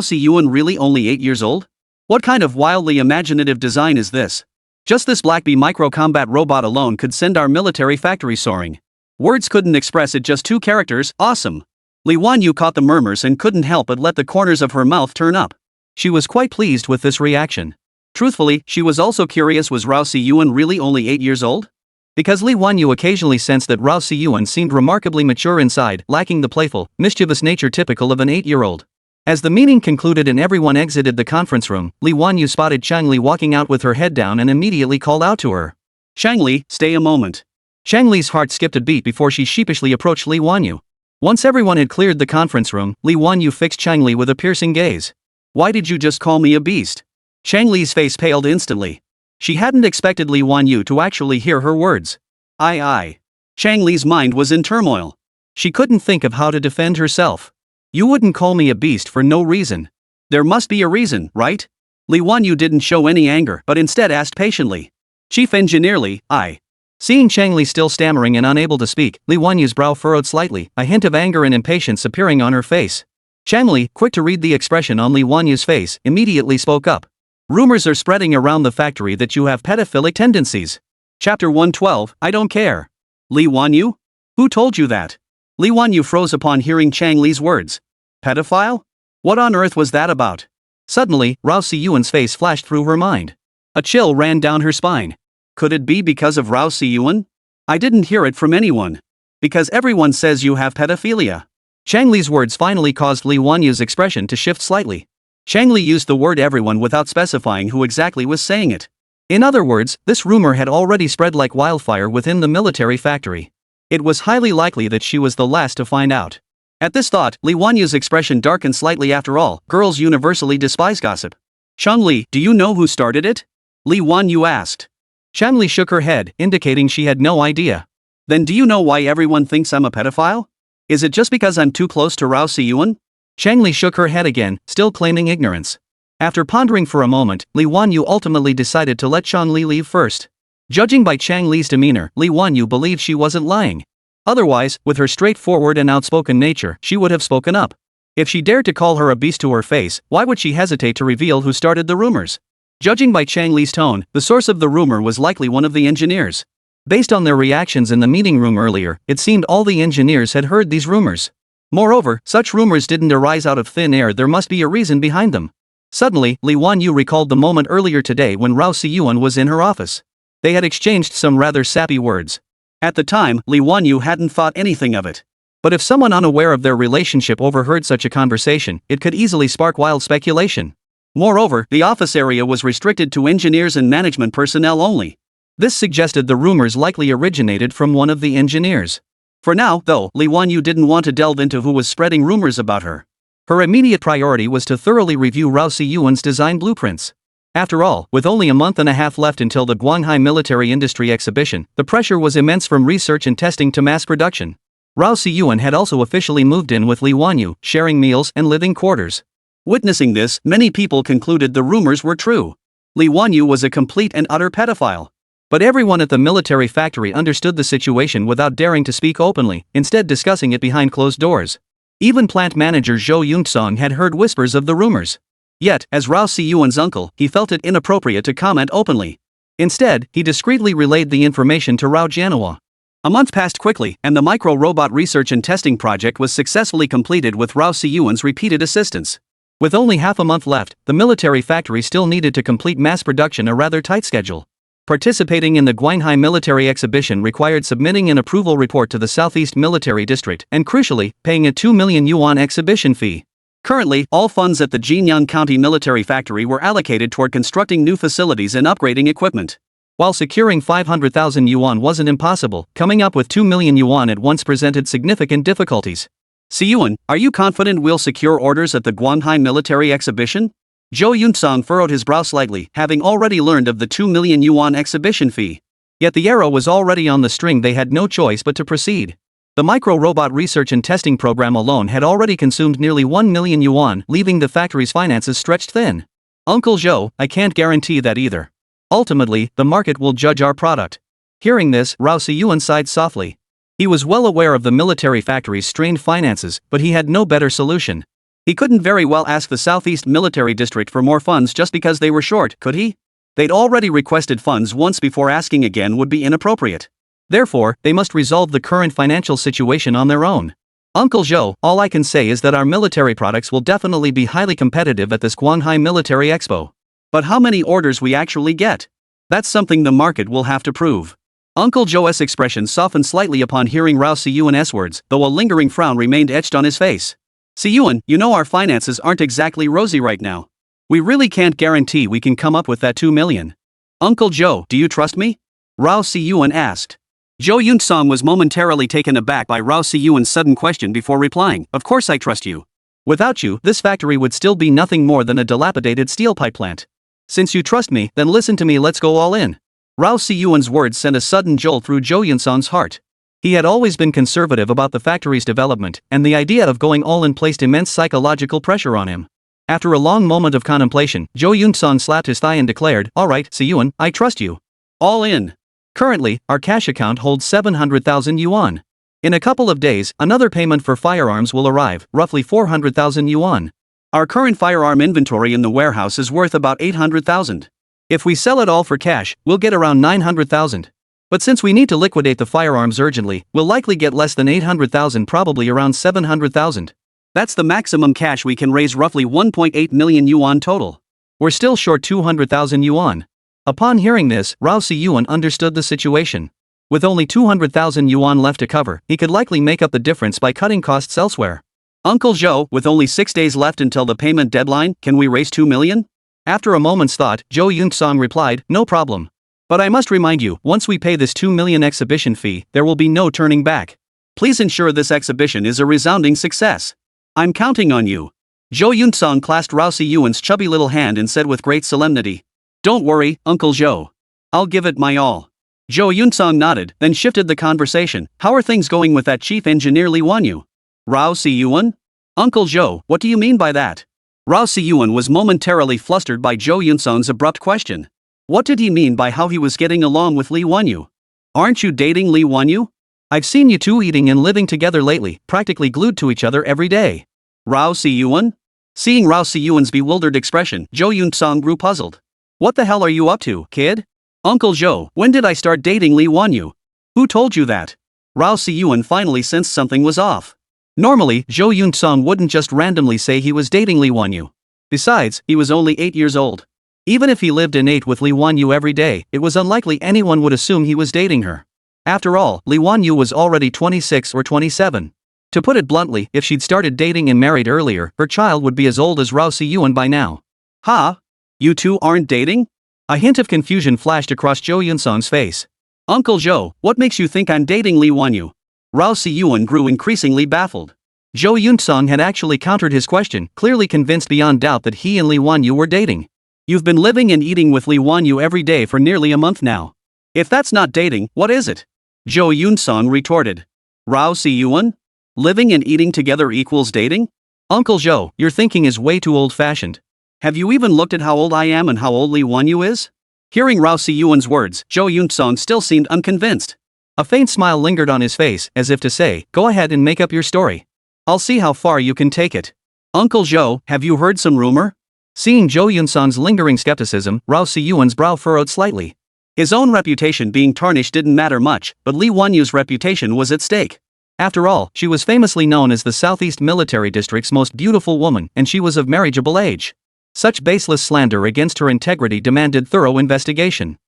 Siyuan really only 8 years old? What kind of wildly imaginative design is this? Just this Black Bee micro-combat robot alone could send our military factory soaring. Words couldn't express it, just 2 characters, awesome. Li Wanyu caught the murmurs and couldn't help but let the corners of her mouth turn up. She was quite pleased with this reaction. Truthfully, she was also curious, was Rao Siyuan really only 8 years old? Because Li Wanyu occasionally sensed that Rao Siyuan seemed remarkably mature inside, lacking the playful, mischievous nature typical of an 8-year-old. As the meeting concluded and everyone exited the conference room, Li Wanyu spotted Chang Li walking out with her head down and immediately called out to her. "Chang Li, stay a moment." Chang Li's heart skipped a beat before she sheepishly approached Li Wanyu. Once everyone had cleared the conference room, Li Wanyu fixed Chang Li with a piercing gaze. "Why did you just call me a beast?" Chang Li's face paled instantly. She hadn't expected Li Wanyu to actually hear her words. I. Chang Li's mind was in turmoil. She couldn't think of how to defend herself. "You wouldn't call me a beast for no reason. There must be a reason, right?" Li Wanyu didn't show any anger but instead asked patiently. "Chief Engineer Li, I." Seeing Chang Li still stammering and unable to speak, Li Wanyu's brow furrowed slightly, a hint of anger and impatience appearing on her face. Chang Li, quick to read the expression on Li Wanyu's face, immediately spoke up. "Rumors are spreading around the factory that you have pedophilic tendencies." Chapter 112, I don't care. Li Wanyu? Who told you that? Li Wanyu froze upon hearing Chang Li's words. Pedophile? What on earth was that about? Suddenly, Rao Siyuan's face flashed through her mind. A chill ran down her spine. Could it be because of Rao Siyuan? I didn't hear it from anyone. Because everyone says you have pedophilia. Chang Li's words finally caused Li Wanyu's expression to shift slightly. Chang Li used the word everyone without specifying who exactly was saying it. In other words, this rumor had already spread like wildfire within the military factory. It was highly likely that she was the last to find out. At this thought, Li Wanyu's expression darkened slightly. After all, girls universally despise gossip. Chang Li, do you know who started it? Li Wanyu asked. Chang Li shook her head, indicating she had no idea. Then do you know why everyone thinks I'm a pedophile? Is it just because I'm too close to Rao Siyuan? Chang Li shook her head again, still claiming ignorance. After pondering for a moment, Li Wanyu ultimately decided to let Chang Li leave first. Judging by Chang Li's demeanor, Li Wanyu believed she wasn't lying. Otherwise, with her straightforward and outspoken nature, she would have spoken up. If she dared to call her a beast to her face, why would she hesitate to reveal who started the rumors? Judging by Chang Li's tone, the source of the rumor was likely one of the engineers. Based on their reactions in the meeting room earlier, it seemed all the engineers had heard these rumors. Moreover, such rumors didn't arise out of thin air, there must be a reason behind them. Suddenly, Li Wanyu recalled the moment earlier today when Rao Siyuan was in her office. They had exchanged some rather sappy words. At the time, Li Wanyu hadn't thought anything of it. But if someone unaware of their relationship overheard such a conversation, it could easily spark wild speculation. Moreover, the office area was restricted to engineers and management personnel only. This suggested the rumors likely originated from one of the engineers. For now, though, Li Wanyu didn't want to delve into who was spreading rumors about her. Her immediate priority was to thoroughly review Rao Siyuan's design blueprints. After all, with only a month and a half left until the Guanghai Military Industry Exhibition, the pressure was immense from research and testing to mass production. Rao Siyuan had also officially moved in with Li Wanyu, sharing meals and living quarters. Witnessing this, many people concluded the rumors were true. Li Wanyu was a complete and utter pedophile. But everyone at the military factory understood the situation without daring to speak openly, instead discussing it behind closed doors. Even plant manager Zhou Yunsong had heard whispers of the rumors. Yet, as Rao Siyuan's uncle, he felt it inappropriate to comment openly. Instead, he discreetly relayed the information to Rao Jianhua. A month passed quickly, and the micro-robot research and testing project was successfully completed with Rao Siyuan's repeated assistance. With only half a month left, the military factory still needed to complete mass production, a rather tight schedule. Participating in the Guanghai Military Exhibition required submitting an approval report to the Southeast Military District and, crucially, paying a 2 million yuan exhibition fee. Currently, all funds at the Jinyang County Military Factory were allocated toward constructing new facilities and upgrading equipment. While securing 500,000 yuan wasn't impossible, coming up with 2 million yuan at once presented significant difficulties. Siyuan, are you confident we'll secure orders at the Guanghai Military Exhibition? Zhou Yunsong furrowed his brow slightly, having already learned of the 2 million yuan exhibition fee. Yet the arrow was already on the string, they had no choice but to proceed. The micro-robot research and testing program alone had already consumed nearly 1 million yuan, leaving the factory's finances stretched thin. Uncle Zhou, I can't guarantee that either. Ultimately, the market will judge our product. Hearing this, Rao Siyuan sighed softly. He was well aware of the military factory's strained finances, but he had no better solution. He couldn't very well ask the Southeast Military District for more funds just because they were short, could he? They'd already requested funds once before, asking again would be inappropriate. Therefore, they must resolve the current financial situation on their own. Uncle Zhou, all I can say is that our military products will definitely be highly competitive at this Guanghai Military Expo. But how many orders we actually get? That's something the market will have to prove. Uncle Zhou's expression softened slightly upon hearing Rao Siyuan's words, though a lingering frown remained etched on his face. Siyuan, you know our finances aren't exactly rosy right now. We really can't guarantee we can come up with that 2 million. Uncle Zhou, do you trust me? Rao Siyuan asked. Zhou Yunsong was momentarily taken aback by Rao Siyuan's sudden question before replying, of course I trust you. Without you, this factory would still be nothing more than a dilapidated steel pipe plant. Since you trust me, then listen to me, let's go all in. Rao Siyuan's words sent a sudden jolt through Zhou Yunsong's heart. He had always been conservative about the factory's development, and the idea of going all in placed immense psychological pressure on him. After a long moment of contemplation, Zhou Yunsong slapped his thigh and declared, all right, Siyuan, I trust you. All in. Currently, our cash account holds 700,000 yuan. In a couple of days, another payment for firearms will arrive, roughly 400,000 yuan. Our current firearm inventory in the warehouse is worth about 800,000. If we sell it all for cash, we'll get around 900,000. But since we need to liquidate the firearms urgently, we'll likely get less than 800,000, probably around 700,000. That's the maximum cash we can raise, roughly 1.8 million yuan total. We're still short 200,000 yuan. Upon hearing this, Rao Siyuan understood the situation. With only 200,000 yuan left to cover, he could likely make up the difference by cutting costs elsewhere. Uncle Zhou, with only 6 days left until the payment deadline, can we raise 2 million? After a moment's thought, Zhou Yunsong replied, no problem. But I must remind you, once we pay this 2 million exhibition fee, there will be no turning back. Please ensure this exhibition is a resounding success. I'm counting on you. Zhou Yunsong clasped Rao Siyuan's chubby little hand and said with great solemnity, don't worry, Uncle Zhou. I'll give it my all. Zhou Yunsong nodded, then shifted the conversation. How are things going with that chief engineer Li Wanyu? Rao Siyuan? Uncle Zhou, what do you mean by that? Rao Siyuan was momentarily flustered by Zhou Yunsong's abrupt question. What did he mean by how he was getting along with Li Wanyu? Aren't you dating Li Wanyu? I've seen you two eating and living together lately, practically glued to each other every day. Rao Si-yuan? Seeing Rao Si-yuan's bewildered expression, Jo Yun-sung grew puzzled. What the hell are you up to, kid? Uncle Jo, when did I start dating Lee Wan-yu? Who told you that? Rao Si-yuan finally sensed something was off. Normally, Jo Yun-sung wouldn't just randomly say he was dating Lee Wan-yu. Besides, he was only 8 years old. Even if he lived and ate with Lee Wan-yu every day, it was unlikely anyone would assume he was dating her. After all, Lee Wan-yu was already 26 or 27. To put it bluntly, if she'd started dating and married earlier, her child would be as old as Rao Si-yuan by now. Huh? You two aren't dating? A hint of confusion flashed across Jo Yun-sung's face. Uncle Jo, what makes you think I'm dating Lee Wan-yu? Rao Si-yuan grew increasingly baffled. Jo Yun-sung had actually countered his question, clearly convinced beyond doubt that he and Lee Wan-yu were dating. You've been living and eating with Lee Wan-yu every day for nearly a month now. If that's not dating, what is it? Jo Yun-sung retorted. Rao Si-yuan? Living and eating together equals dating? Uncle Jo, your thinking is way too old-fashioned. Have you even looked at how old I am and how old Lee Wan-yu is? Hearing Rao Si-yuan's words, Jo Yun-sung still seemed unconvinced. A faint smile lingered on his face, as if to say, go ahead and make up your story. I'll see how far you can take it. Uncle Jo, have you heard some rumor? Seeing Jo Yun-sung's lingering skepticism, Rao Si-yuan's brow furrowed slightly. His own reputation being tarnished didn't matter much, but Lee Wan-yu's reputation was at stake. After all, she was famously known as the Southeast Military District's most beautiful woman, and she was of marriageable age. Such baseless slander against her integrity demanded thorough investigation.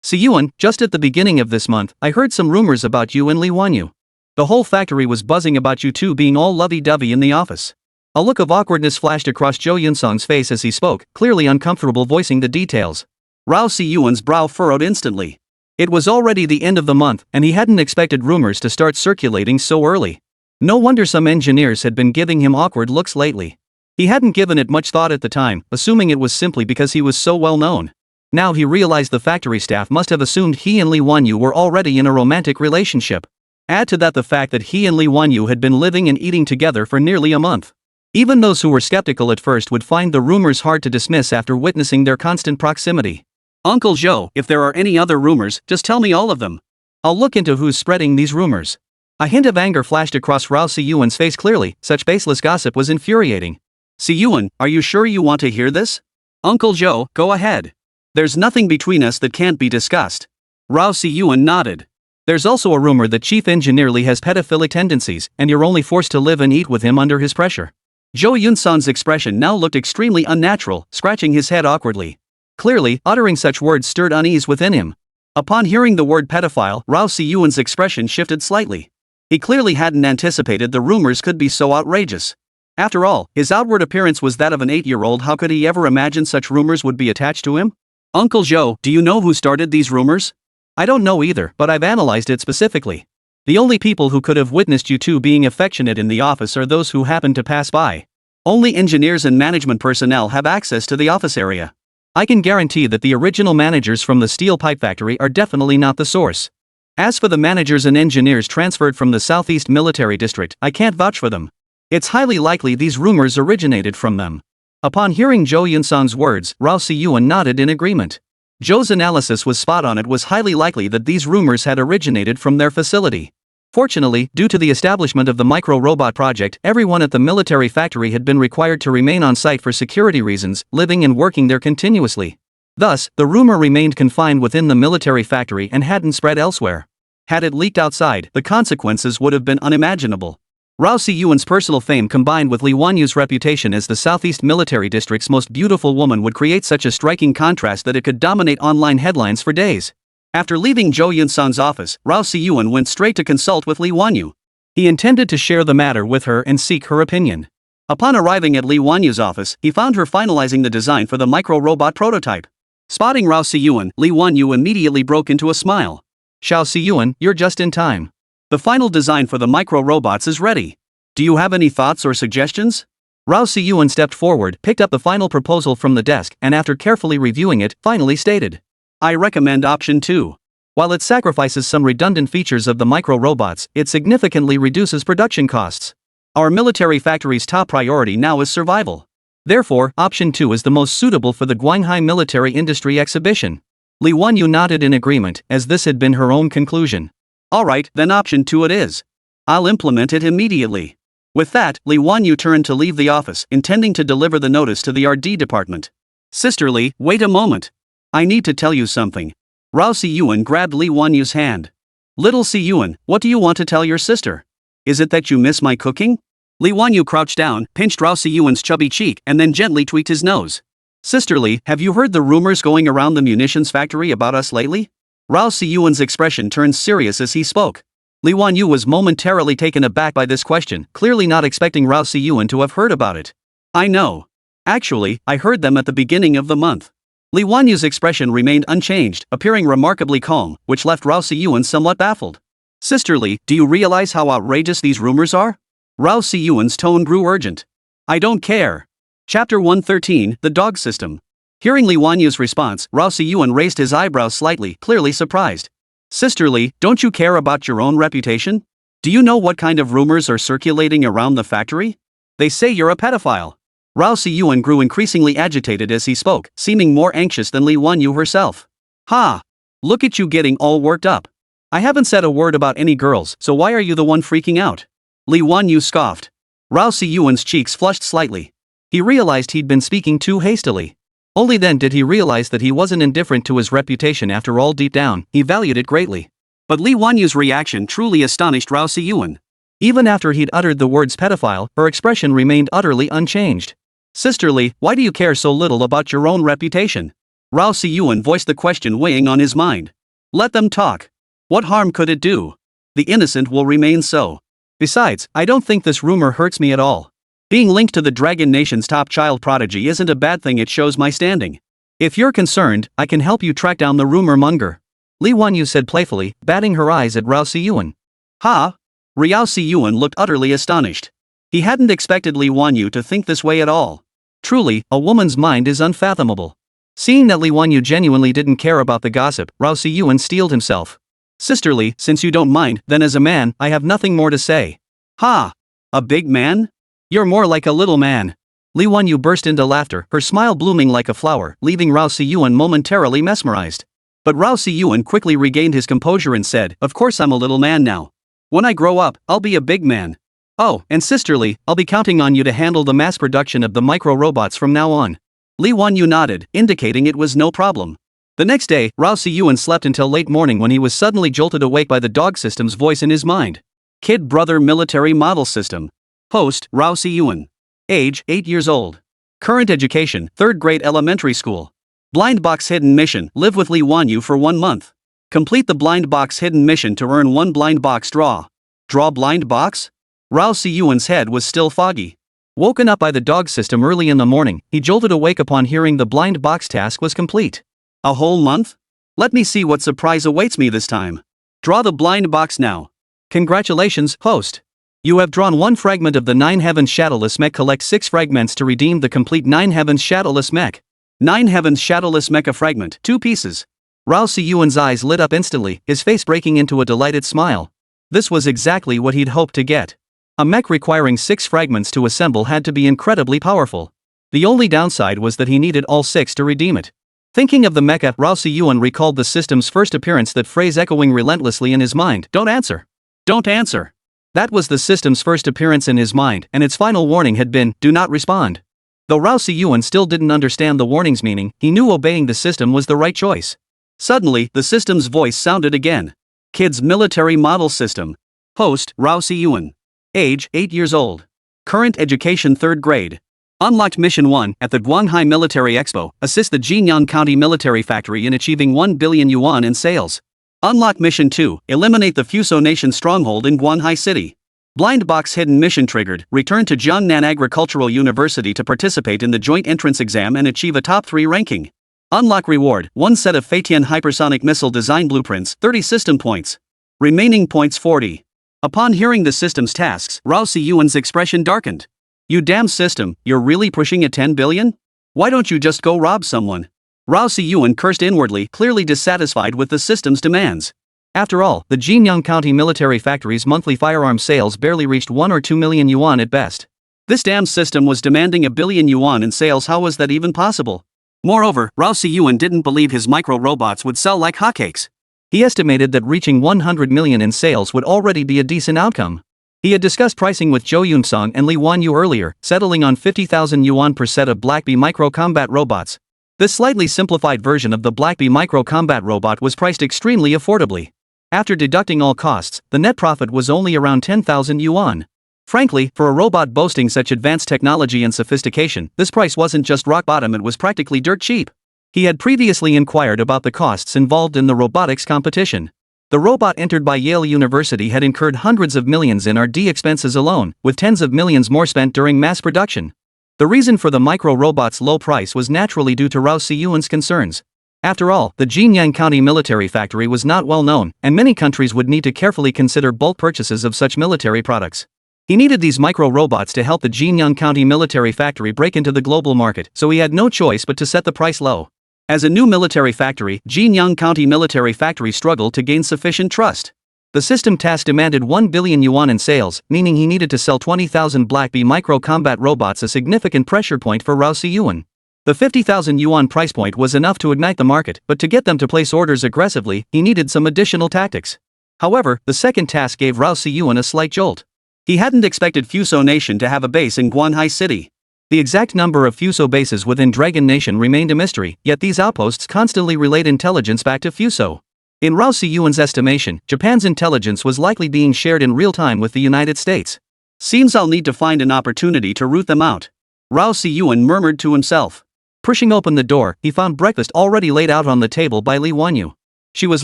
Si-yuan, just at the beginning of this month, I heard some rumors about you and Lee Wan-yu. The whole factory was buzzing about you two being all lovey-dovey in the office. A look of awkwardness flashed across Jo Yun-sung's face as he spoke, clearly uncomfortable voicing the details. Rao Si-yuan's brow furrowed instantly. It was already the end of the month, and he hadn't expected rumors to start circulating so early. No wonder some engineers had been giving him awkward looks lately. He hadn't given it much thought at the time, assuming it was simply because he was so well known. Now he realized the factory staff must have assumed he and Lee Wan-yu were already in a romantic relationship. Add to that the fact that he and Lee Wan-yu had been living and eating together for nearly a month. Even those who were skeptical at first would find the rumors hard to dismiss after witnessing their constant proximity. Uncle Jo, if there are any other rumors, just tell me all of them. I'll look into who's spreading these rumors. A hint of anger flashed across Rao Si-yuan's face clearly, such baseless gossip was infuriating. Si-yuan, are you sure you want to hear this? Uncle Jo, go ahead. There's nothing between us that can't be discussed. Rao Si-yuan nodded. There's also a rumor that Chief Engineer Lee has pedophilic tendencies, and you're only forced to live and eat with him under his pressure. Jo Yun-sung's expression now looked extremely unnatural, scratching his head awkwardly. Clearly, uttering such words stirred unease within him. Upon hearing the word pedophile, Rao Si-yuan's expression shifted slightly. He clearly hadn't anticipated the rumors could be so outrageous. After all, his outward appearance was that of an 8-year-old. How could he ever imagine such rumors would be attached to him? Uncle Jo, do you know who started these rumors? I don't know either, but I've analyzed it specifically. The only people who could have witnessed you two being affectionate in the office are those who happened to pass by. Only engineers and management personnel have access to the office area. I can guarantee that the original managers from the steel pipe factory are definitely not the source. As for the managers and engineers transferred from the Southeast Military District, I can't vouch for them. It's highly likely these rumors originated from them. Upon hearing Jo Yun-sung's words, Rao Si-yuan nodded in agreement. Jo's analysis was spot on. It was highly likely that these rumors had originated from their facility. Fortunately, due to the establishment of the micro-robot project, everyone at the military factory had been required to remain on site for security reasons, living and working there continuously. Thus, the rumor remained confined within the military factory and hadn't spread elsewhere. Had it leaked outside, the consequences would have been unimaginable. Rao Si-yuan's personal fame combined with Lee Wan-yu's reputation as the Southeast Military District's most beautiful woman would create such a striking contrast that it could dominate online headlines for days. After leaving Jo Yun-sung's office, Rao Si-yuan went straight to consult with Lee Wan-yu. He intended to share the matter with her and seek her opinion. Upon arriving at Lee Wan-yu's office, he found her finalizing the design for the micro-robot prototype. Spotting Rao Si-yuan, Lee Wan-yu immediately broke into a smile. "Shao Si-yuan, you're just in time. The final design for the micro-robots is ready. Do you have any thoughts or suggestions?" Rao Si-yuan stepped forward, picked up the final proposal from the desk, and after carefully reviewing it, finally stated, "I recommend option 2. While it sacrifices some redundant features of the micro-robots, it significantly reduces production costs. Our military factory's top priority now is survival. Therefore, option 2 is the most suitable for the Guanghai Military Industry Exhibition." Lee Wan-yu nodded in agreement, as this had been her own conclusion. Alright, then option 2 it is. I'll implement it immediately. With that, Lee Wan-yu turned to leave the office, intending to deliver the notice to the RD department. Sister Lee, wait a moment. I need to tell you something. Rao Si-yuan grabbed Lee Wan-yu's hand. Little Si-yuan, what do you want to tell your sister? Is it that you miss my cooking? Lee Wan-yu crouched down, pinched Rao Si-yuan's chubby cheek and then gently tweaked his nose. Sister Lee, have you heard the rumors going around the munitions factory about us lately? Rao Si-yuan's expression turned serious as he spoke. Lee Wan-yu was momentarily taken aback by this question, clearly not expecting Rao Si-yuan to have heard about it. I know. Actually, I heard them at the beginning of the month. Lee Wan-yu's expression remained unchanged, appearing remarkably calm, which left Rao Si-yuan somewhat baffled. Sister Lee, do you realize how outrageous these rumors are? Rao Si-yuan's tone grew urgent. I don't care. Chapter 113, The Dog System. Hearing Lee Wan-yu's response, Rao Si-yuan raised his eyebrows slightly, clearly surprised. Sister Lee, don't you care about your own reputation? Do you know what kind of rumors are circulating around the factory? They say you're a pedophile. Rao Si-yuan grew increasingly agitated as he spoke, seeming more anxious than Lee Wan-yu herself. Ha! Look at you getting all worked up. I haven't said a word about any girls, so why are you the one freaking out? Lee Wan-yu scoffed. Rao Si-yuan's cheeks flushed slightly. He realized he'd been speaking too hastily. Only then did he realize that he wasn't indifferent to his reputation after all. Deep down, he valued it greatly. But Lee Wan-yu's reaction truly astonished Rao Si-yuan. Even after he'd uttered the words pedophile, her expression remained utterly unchanged. Sister Lee, why do you care so little about your own reputation? Rao Si-yuan voiced the question weighing on his mind. Let them talk. What harm could it do? The innocent will remain so. Besides, I don't think this rumor hurts me at all. Being linked to the Dragon Nation's top child prodigy isn't a bad thing, it shows my standing. If you're concerned, I can help you track down the rumor monger. Lee Wan-yu said playfully, batting her eyes at Rao Si-yuan. Ha! Rao Si-yuan looked utterly astonished. He hadn't expected Lee Wan-yu to think this way at all. Truly, a woman's mind is unfathomable. Seeing that Lee Wan-yu genuinely didn't care about the gossip, Rao Si-yuan steeled himself. Sister Lee, since you don't mind, then as a man, I have nothing more to say. Ha! A big man? You're more like a little man. Lee Wan-yu burst into laughter, her smile blooming like a flower, leaving Rao Si-yuan momentarily mesmerized. But Rao Si-yuan quickly regained his composure and said, of course I'm a little man now. When I grow up, I'll be a big man. Oh, and Sister Lee, I'll be counting on you to handle the mass production of the micro-robots from now on. Lee Wan-yu nodded, indicating it was no problem. The next day, Rao Si-yuan slept until late morning when he was suddenly jolted awake by the dog system's voice in his mind. Kid Brother Military Model System. Host, Rao Si-yuan. Age, 8 years old. Current education, 3rd grade elementary school. Blind Box Hidden Mission, live with Lee Wan-yu for 1 month. Complete the Blind Box Hidden Mission to earn 1 blind box draw. Draw blind box? Rao Si-yuan's head was still foggy. Woken up by the dog system early in the morning, he jolted awake upon hearing the blind box task was complete. A whole month? Let me see what surprise awaits me this time. Draw the blind box now. Congratulations, host. You have drawn 1 fragment of the 9 Heavens Shadowless Mech. Collect 6 fragments to redeem the complete 9 Heavens Shadowless Mech. 9 Heavens Shadowless Mech, a fragment, 2 pieces. Rao Si-yuan's eyes lit up instantly, his face breaking into a delighted smile. This was exactly what he'd hoped to get. A mech requiring 6 fragments to assemble had to be incredibly powerful. The only downside was that he needed all 6 to redeem it. Thinking of the mecha, Rao Si-yuan recalled the system's first appearance, that phrase echoing relentlessly in his mind, don't answer. Don't answer. That was the system's first appearance in his mind, and its final warning had been, do not respond. Though Rao Si-yuan still didn't understand the warning's meaning, he knew obeying the system was the right choice. Suddenly, the system's voice sounded again. Kids Military Model System. Host, Rao Si-yuan. Age, 8 years old. Current education, 3rd grade. Unlocked Mission 1, at the Guanghai Military Expo, assist the Jinyang County Military Factory in achieving 1 billion yuan in sales. Unlock Mission 2, eliminate the Fuso Nation stronghold in Guanghai City. Blind Box Hidden Mission triggered, return to Jiangnan Agricultural University to participate in the joint entrance exam and achieve a top 3 ranking. Unlock reward, 1 set of Feitian hypersonic missile design blueprints, 30 system points. Remaining points 40. Upon hearing the system's tasks, Rao Si-yuan's expression darkened. You damn system, you're really pushing at 10 billion? Why don't you just go rob someone? Rao Si-yuan cursed inwardly, clearly dissatisfied with the system's demands. After all, the Jinyang County Military Factory's monthly firearms sales barely reached 1 or 2 million yuan at best. This damn system was demanding 1 billion yuan in sales. How was that even possible? Moreover, Rao Si-yuan didn't believe his micro-robots would sell like hotcakes. He estimated that reaching 100 million in sales would already be a decent outcome. He had discussed pricing with Jo Yoon-sung and Lee Won-yu earlier, settling on 50,000 yuan per set of Blackbee Micro Combat robots. This slightly simplified version of the Blackbee Micro Combat robot was priced extremely affordably. After deducting all costs, the net profit was only around 10,000 yuan. Frankly, for a robot boasting such advanced technology and sophistication, this price wasn't just rock bottom, it was practically dirt cheap. He had previously inquired about the costs involved in the robotics competition. The robot entered by Yale University had incurred hundreds of millions in R&D expenses alone, with tens of millions more spent during mass production. The reason for the micro-robot's low price was naturally due to Rao Si-yuan's concerns. After all, the Jinyang County military factory was not well known, and many countries would need to carefully consider bulk purchases of such military products. He needed these micro-robots to help the Jinyang County military factory break into the global market, so he had no choice but to set the price low. As a new military factory, Jinyang County military factory struggled to gain sufficient trust. The system task demanded 1 billion yuan in sales, meaning he needed to sell 20,000 Blackbee Micro Combat robots, a significant pressure point for Rao Si-yuan. The 50,000 yuan price point was enough to ignite the market, but to get them to place orders aggressively, he needed some additional tactics. However, the second task gave Rao Si-yuan a slight jolt. He hadn't expected Fuso Nation to have a base in Guanhai City. The exact number of Fuso bases within Dragon Nation remained a mystery, yet these outposts constantly relayed intelligence back to Fuso. In Rao Si-yuan's estimation, Japan's intelligence was likely being shared in real time with the United States. Seems I'll need to find an opportunity to root them out. Rao Si-yuan murmured to himself. Pushing open the door, he found breakfast already laid out on the table by Lee Won-yu. She was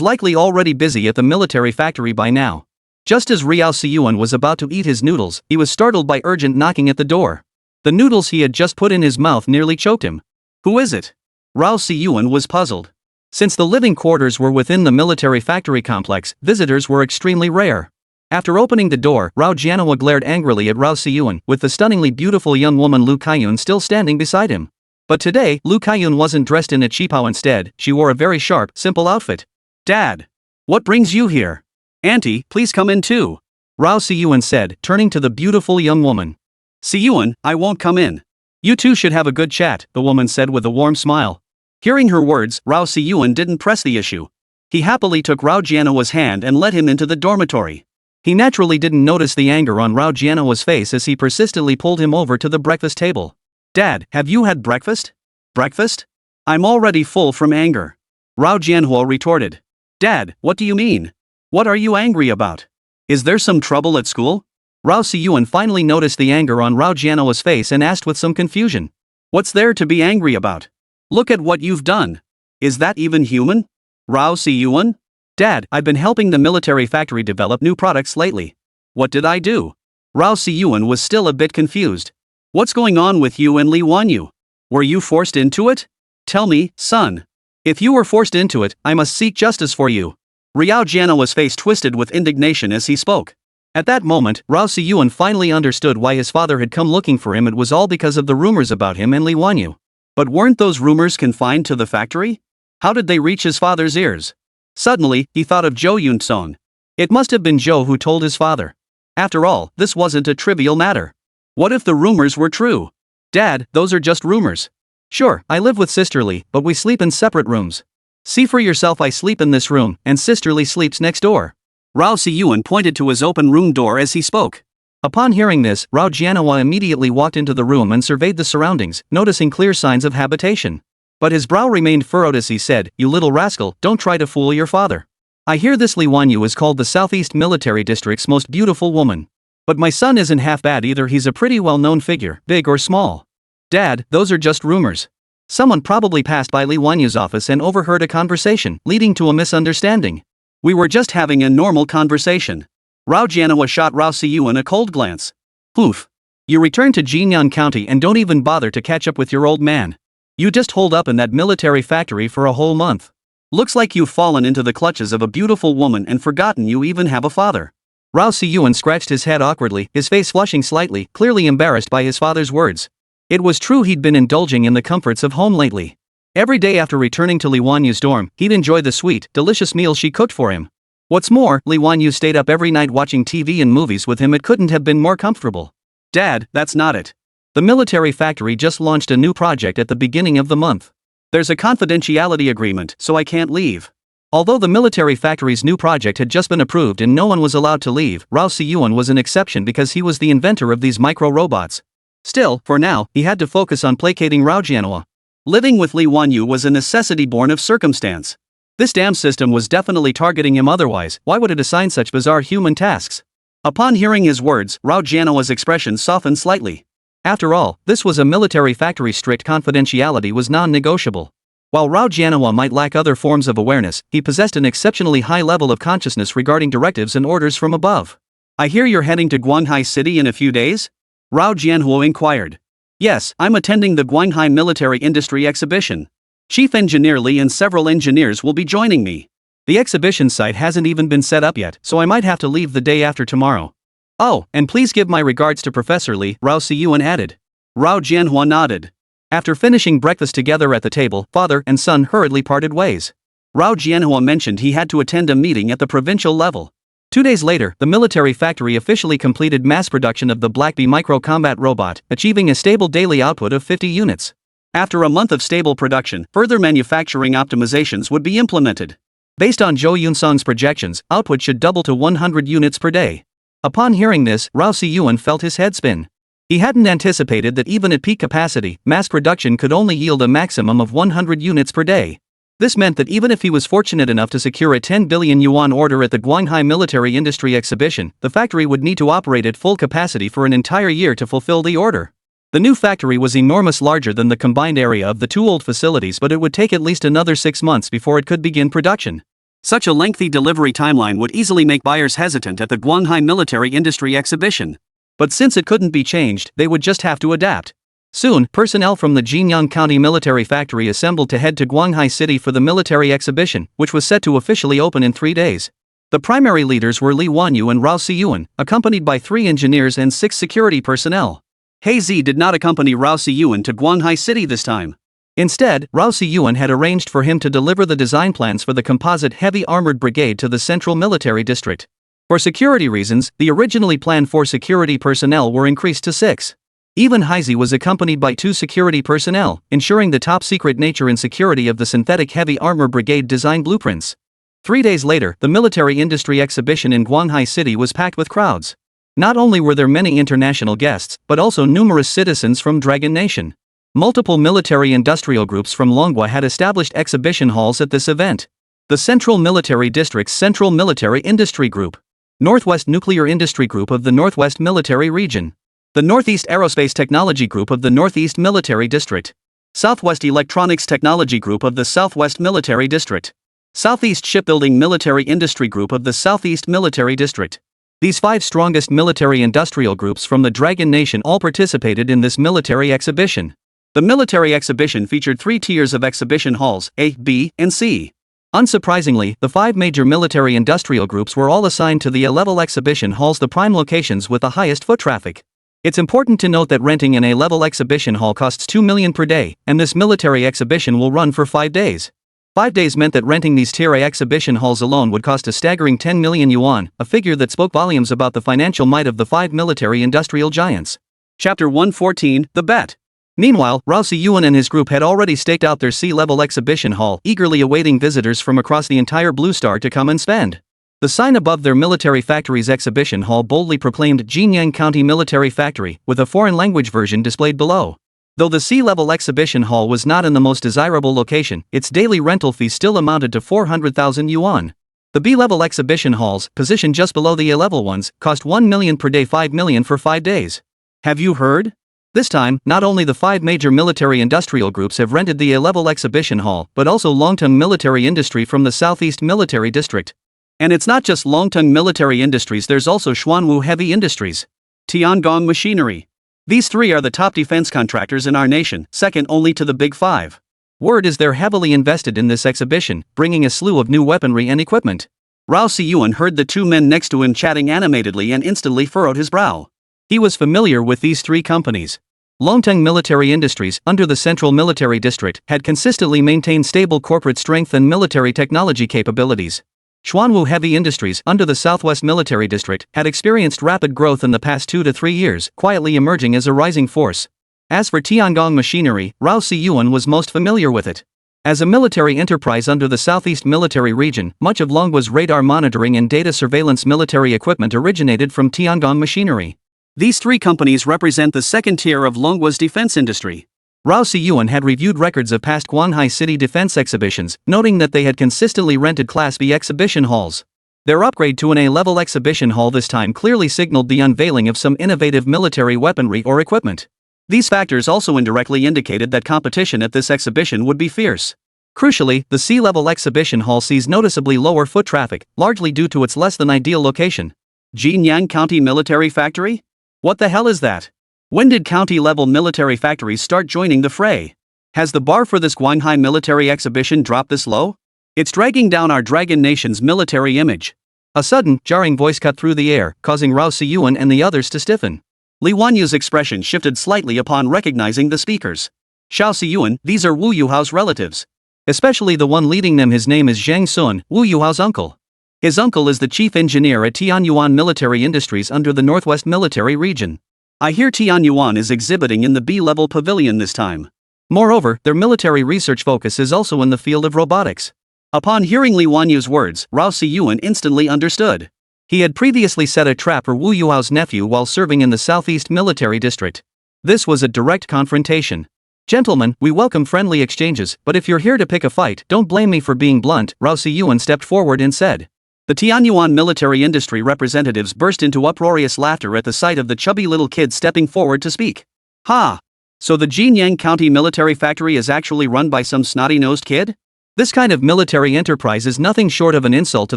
likely already busy at the military factory by now. Just as Rao Si-yuan was about to eat his noodles, he was startled by urgent knocking at the door. The noodles he had just put in his mouth nearly choked him. Who is it? Rao Si-yuan was puzzled. Since the living quarters were within the military factory complex, visitors were extremely rare. After opening the door, Rao Jianhua glared angrily at Rao Si-yuan, with the stunningly beautiful young woman Lu Kaiyun still standing beside him. But today, Lu Kaiyun wasn't dressed in a cheapao. Instead, she wore a very sharp, simple outfit. Dad! What brings you here? Auntie, please come in too. Rao Si-yuan said, turning to the beautiful young woman. Si-yuan, I won't come in. You two should have a good chat, the woman said with a warm smile. Hearing her words, Rao Si-yuan didn't press the issue. He happily took Rao Jianhua's hand and led him into the dormitory. He naturally didn't notice the anger on Rao Jianhua's face as he persistently pulled him over to the breakfast table. Dad, have you had breakfast? Breakfast? I'm already full from anger. Rao Jianhua retorted. Dad, what do you mean? What are you angry about? Is there some trouble at school? Rao Si-yuan finally noticed the anger on Rao Jianhua's face and asked with some confusion. What's there to be angry about? Look at what you've done. Is that even human? Rao Si-yuan? Dad, I've been helping the military factory develop new products lately. What did I do? Rao Si-yuan was still a bit confused. What's going on with you and Lee Won-yu? Were you forced into it? Tell me, son. If you were forced into it, I must seek justice for you. Rao Jianhua's face twisted with indignation as he spoke. At that moment, Rao Si-yuan finally understood why his father had come looking for him. It was all because of the rumors about him and Lee Won-yu. But weren't those rumors confined to the factory? How did they reach his father's ears? Suddenly, he thought of Jo Yoon-sung. It must have been Jo who told his father. After all, this wasn't a trivial matter. What if the rumors were true? Dad, those are just rumors. Sure, I live with Sister Lee, but we sleep in separate rooms. See for yourself, I sleep in this room, and Sister Lee sleeps next door. Rao Si-yuan pointed to his open room door as he spoke. Upon hearing this, Rao Jianhua immediately walked into the room and surveyed the surroundings, noticing clear signs of habitation. But his brow remained furrowed as he said, You little rascal, don't try to fool your father. I hear this Lee Won-yu is called the Southeast Military District's most beautiful woman. But my son isn't half bad either. He's a pretty well-known figure, big or small. Dad, those are just rumors. Someone probably passed by Lee Won-yu's office and overheard a conversation, leading to a misunderstanding. We were just having a normal conversation. Rao Jianhua shot Rao Si-yuan a cold glance. Oof. You return to Jinyang County and don't even bother to catch up with your old man. You just holed up in that military factory for a whole month. Looks like you've fallen into the clutches of a beautiful woman and forgotten you even have a father. Rao Si-yuan scratched his head awkwardly, his face flushing slightly, clearly embarrassed by his father's words. It was true he'd been indulging in the comforts of home lately. Every day after returning to Lee Won-yu's dorm, he'd enjoy the sweet, delicious meal she cooked for him. What's more, Lee Won-yu stayed up every night watching TV and movies with him. It couldn't have been more comfortable. Dad, that's not it. The military factory just launched a new project at the beginning of the month. There's a confidentiality agreement, so I can't leave. Although the military factory's new project had just been approved and no one was allowed to leave, Rao Siyuan was an exception because he was the inventor of these micro-robots. Still, for now, he had to focus on placating Rao Jianhua. Living with Li Wanyu was a necessity born of circumstance. This damn system was definitely targeting him otherwise, why would it assign such bizarre human tasks? Upon hearing his words, Rao Jianhua's expression softened slightly. After all, this was a military factory, strict confidentiality was non-negotiable. While Rao Jianhua might lack other forms of awareness, he possessed an exceptionally high level of consciousness regarding directives and orders from above. I hear you're heading to Guanghai City in a few days? Rao Jianhua inquired. Yes, I'm attending the Guanghai Military Industry Exhibition. Chief Engineer Li and several engineers will be joining me. The exhibition site hasn't even been set up yet, so I might have to leave the day after tomorrow. Oh, and please give my regards to Professor Li, Rao Siyuan added. Rao Jianhua nodded. After finishing breakfast together at the table, father and son hurriedly parted ways. Rao Jianhua mentioned he had to attend a meeting at the provincial level. 2 days later, the military factory officially completed mass production of the Black Bee micro-combat robot, achieving a stable daily output of 50 units. After a month of stable production, further manufacturing optimizations would be implemented. Based on Zhou Yunsong's projections, output should double to 100 units per day. Upon hearing this, Rao Siyuan felt his head spin. He hadn't anticipated that even at peak capacity, mass production could only yield a maximum of 100 units per day. This meant that even if he was fortunate enough to secure a 10 billion yuan order at the Guanghai Military Industry Exhibition, the factory would need to operate at full capacity for an entire year to fulfill the order. The new factory was enormous, larger than the combined area of the two old facilities, but it would take at least another 6 months before it could begin production. Such a lengthy delivery timeline would easily make buyers hesitant at the Guanghai Military Industry Exhibition. But since it couldn't be changed, they would just have to adapt. Soon, personnel from the Jinyang County Military Factory assembled to head to Guanghai City for the military exhibition, which was set to officially open in 3 days. The primary leaders were Li Wanyu and Rao Siyuan, accompanied by 3 engineers and 6 security personnel. He Zi did not accompany Rao Siyuan to Guanghai City this time. Instead, Rao Siyuan had arranged for him to deliver the design plans for the composite heavy armored brigade to the Central Military District. For security reasons, the originally planned 4 security personnel were increased to 6. Even Heizi was accompanied by 2 security personnel, ensuring the top-secret nature and security of the synthetic heavy armor brigade design blueprints. 3 days later, the military industry exhibition in Guanghai City was packed with crowds. Not only were there many international guests, but also numerous citizens from Dragon Nation. Multiple military industrial groups from Longwa had established exhibition halls at this event. The Central Military District's Central Military Industry Group, Northwest Nuclear Industry Group of the Northwest Military Region, the Northeast Aerospace Technology Group of the Northeast Military District, Southwest Electronics Technology Group of the Southwest Military District, Southeast Shipbuilding Military Industry Group of the Southeast Military District. These 5 strongest military industrial groups from the Dragon Nation all participated in this military exhibition. The military exhibition featured 3 tiers of exhibition halls, A, B, and C. Unsurprisingly, the 5 major military industrial groups were all assigned to the A-level exhibition halls, the prime locations with the highest foot traffic. It's important to note that renting an A-level exhibition hall costs 2 million per day, and this military exhibition will run for 5 days. 5 days meant that renting these Tier A exhibition halls alone would cost a staggering 10 million yuan, a figure that spoke volumes about the financial might of the 5 military industrial giants. Chapter 114, The Bet. Meanwhile, Rao Siyuan and his group had already staked out their C-level exhibition hall, eagerly awaiting visitors from across the entire Blue Star to come and spend. The sign above their military factory's exhibition hall boldly proclaimed Jinyang County Military Factory, with a foreign language version displayed below. Though the C-level exhibition hall was not in the most desirable location, its daily rental fee still amounted to 400,000 yuan. The B-level exhibition halls, positioned just below the A-level ones, cost 1 million per day, 5 million for 5 days. Have you heard? This time, not only the 5 major military industrial groups have rented the A-level exhibition hall, but also Longtung Military Industry from the Southeast Military District. And it's not just Longtung Military Industries, there's also Xuanwu Heavy Industries, Tiangong Machinery. These 3 are the top defense contractors in our nation, second only to the Big 5. Word is they're heavily invested in this exhibition, bringing a slew of new weaponry and equipment. Rao Siyuan heard the 2 men next to him chatting animatedly and instantly furrowed his brow. He was familiar with these 3 companies. Longtung Military Industries, under the Central Military District, had consistently maintained stable corporate strength and military technology capabilities. Xuanwu Heavy Industries, under the Southwest Military District, had experienced rapid growth in the past 2 to 3 years, quietly emerging as a rising force. As for Tiangong Machinery, Rao Siyuan was most familiar with it. As a military enterprise under the Southeast Military Region, much of Longhwa's radar monitoring and data surveillance military equipment originated from Tiangong Machinery. These three companies represent the second tier of Longhwa's defense industry. Rao Siyuan had reviewed records of past Guanhai City defense exhibitions, noting that they had consistently rented Class B exhibition halls. Their upgrade to an A-level exhibition hall this time clearly signaled the unveiling of some innovative military weaponry or equipment. These factors also indirectly indicated that competition at this exhibition would be fierce. Crucially, the C-level exhibition hall sees noticeably lower foot traffic, largely due to its less than ideal location. Jinyang County Military Factory? What the hell is that? When did county-level military factories start joining the fray? Has the bar for this Guanhai military exhibition dropped this low? It's dragging down our Dragon Nation's military image. A sudden, jarring voice cut through the air, causing Rao Siyuan and the others to stiffen. Li Wanyu's expression shifted slightly upon recognizing the speakers. Xiao Siyuan, these are Wu Yuhao's relatives. Especially the one leading them. His name is Zhang Sun, Wu Yuhao's uncle. His uncle is the chief engineer at Tianyuan Military Industries under the Northwest Military Region. I hear Tianyuan is exhibiting in the B-level pavilion this time. Moreover, their military research focus is also in the field of robotics. Upon hearing Li Wanyu's words, Rao Siyuan instantly understood. He had previously set a trap for Wu Yuhao's nephew while serving in the Southeast Military District. This was a direct confrontation. Gentlemen, we welcome friendly exchanges, but if you're here to pick a fight, don't blame me for being blunt, Rao Siyuan stepped forward and said. The Tianyuan military industry representatives burst into uproarious laughter at the sight of the chubby little kid stepping forward to speak. Ha! So the Jinyang County military factory is actually run by some snotty-nosed kid? This kind of military enterprise is nothing short of an insult to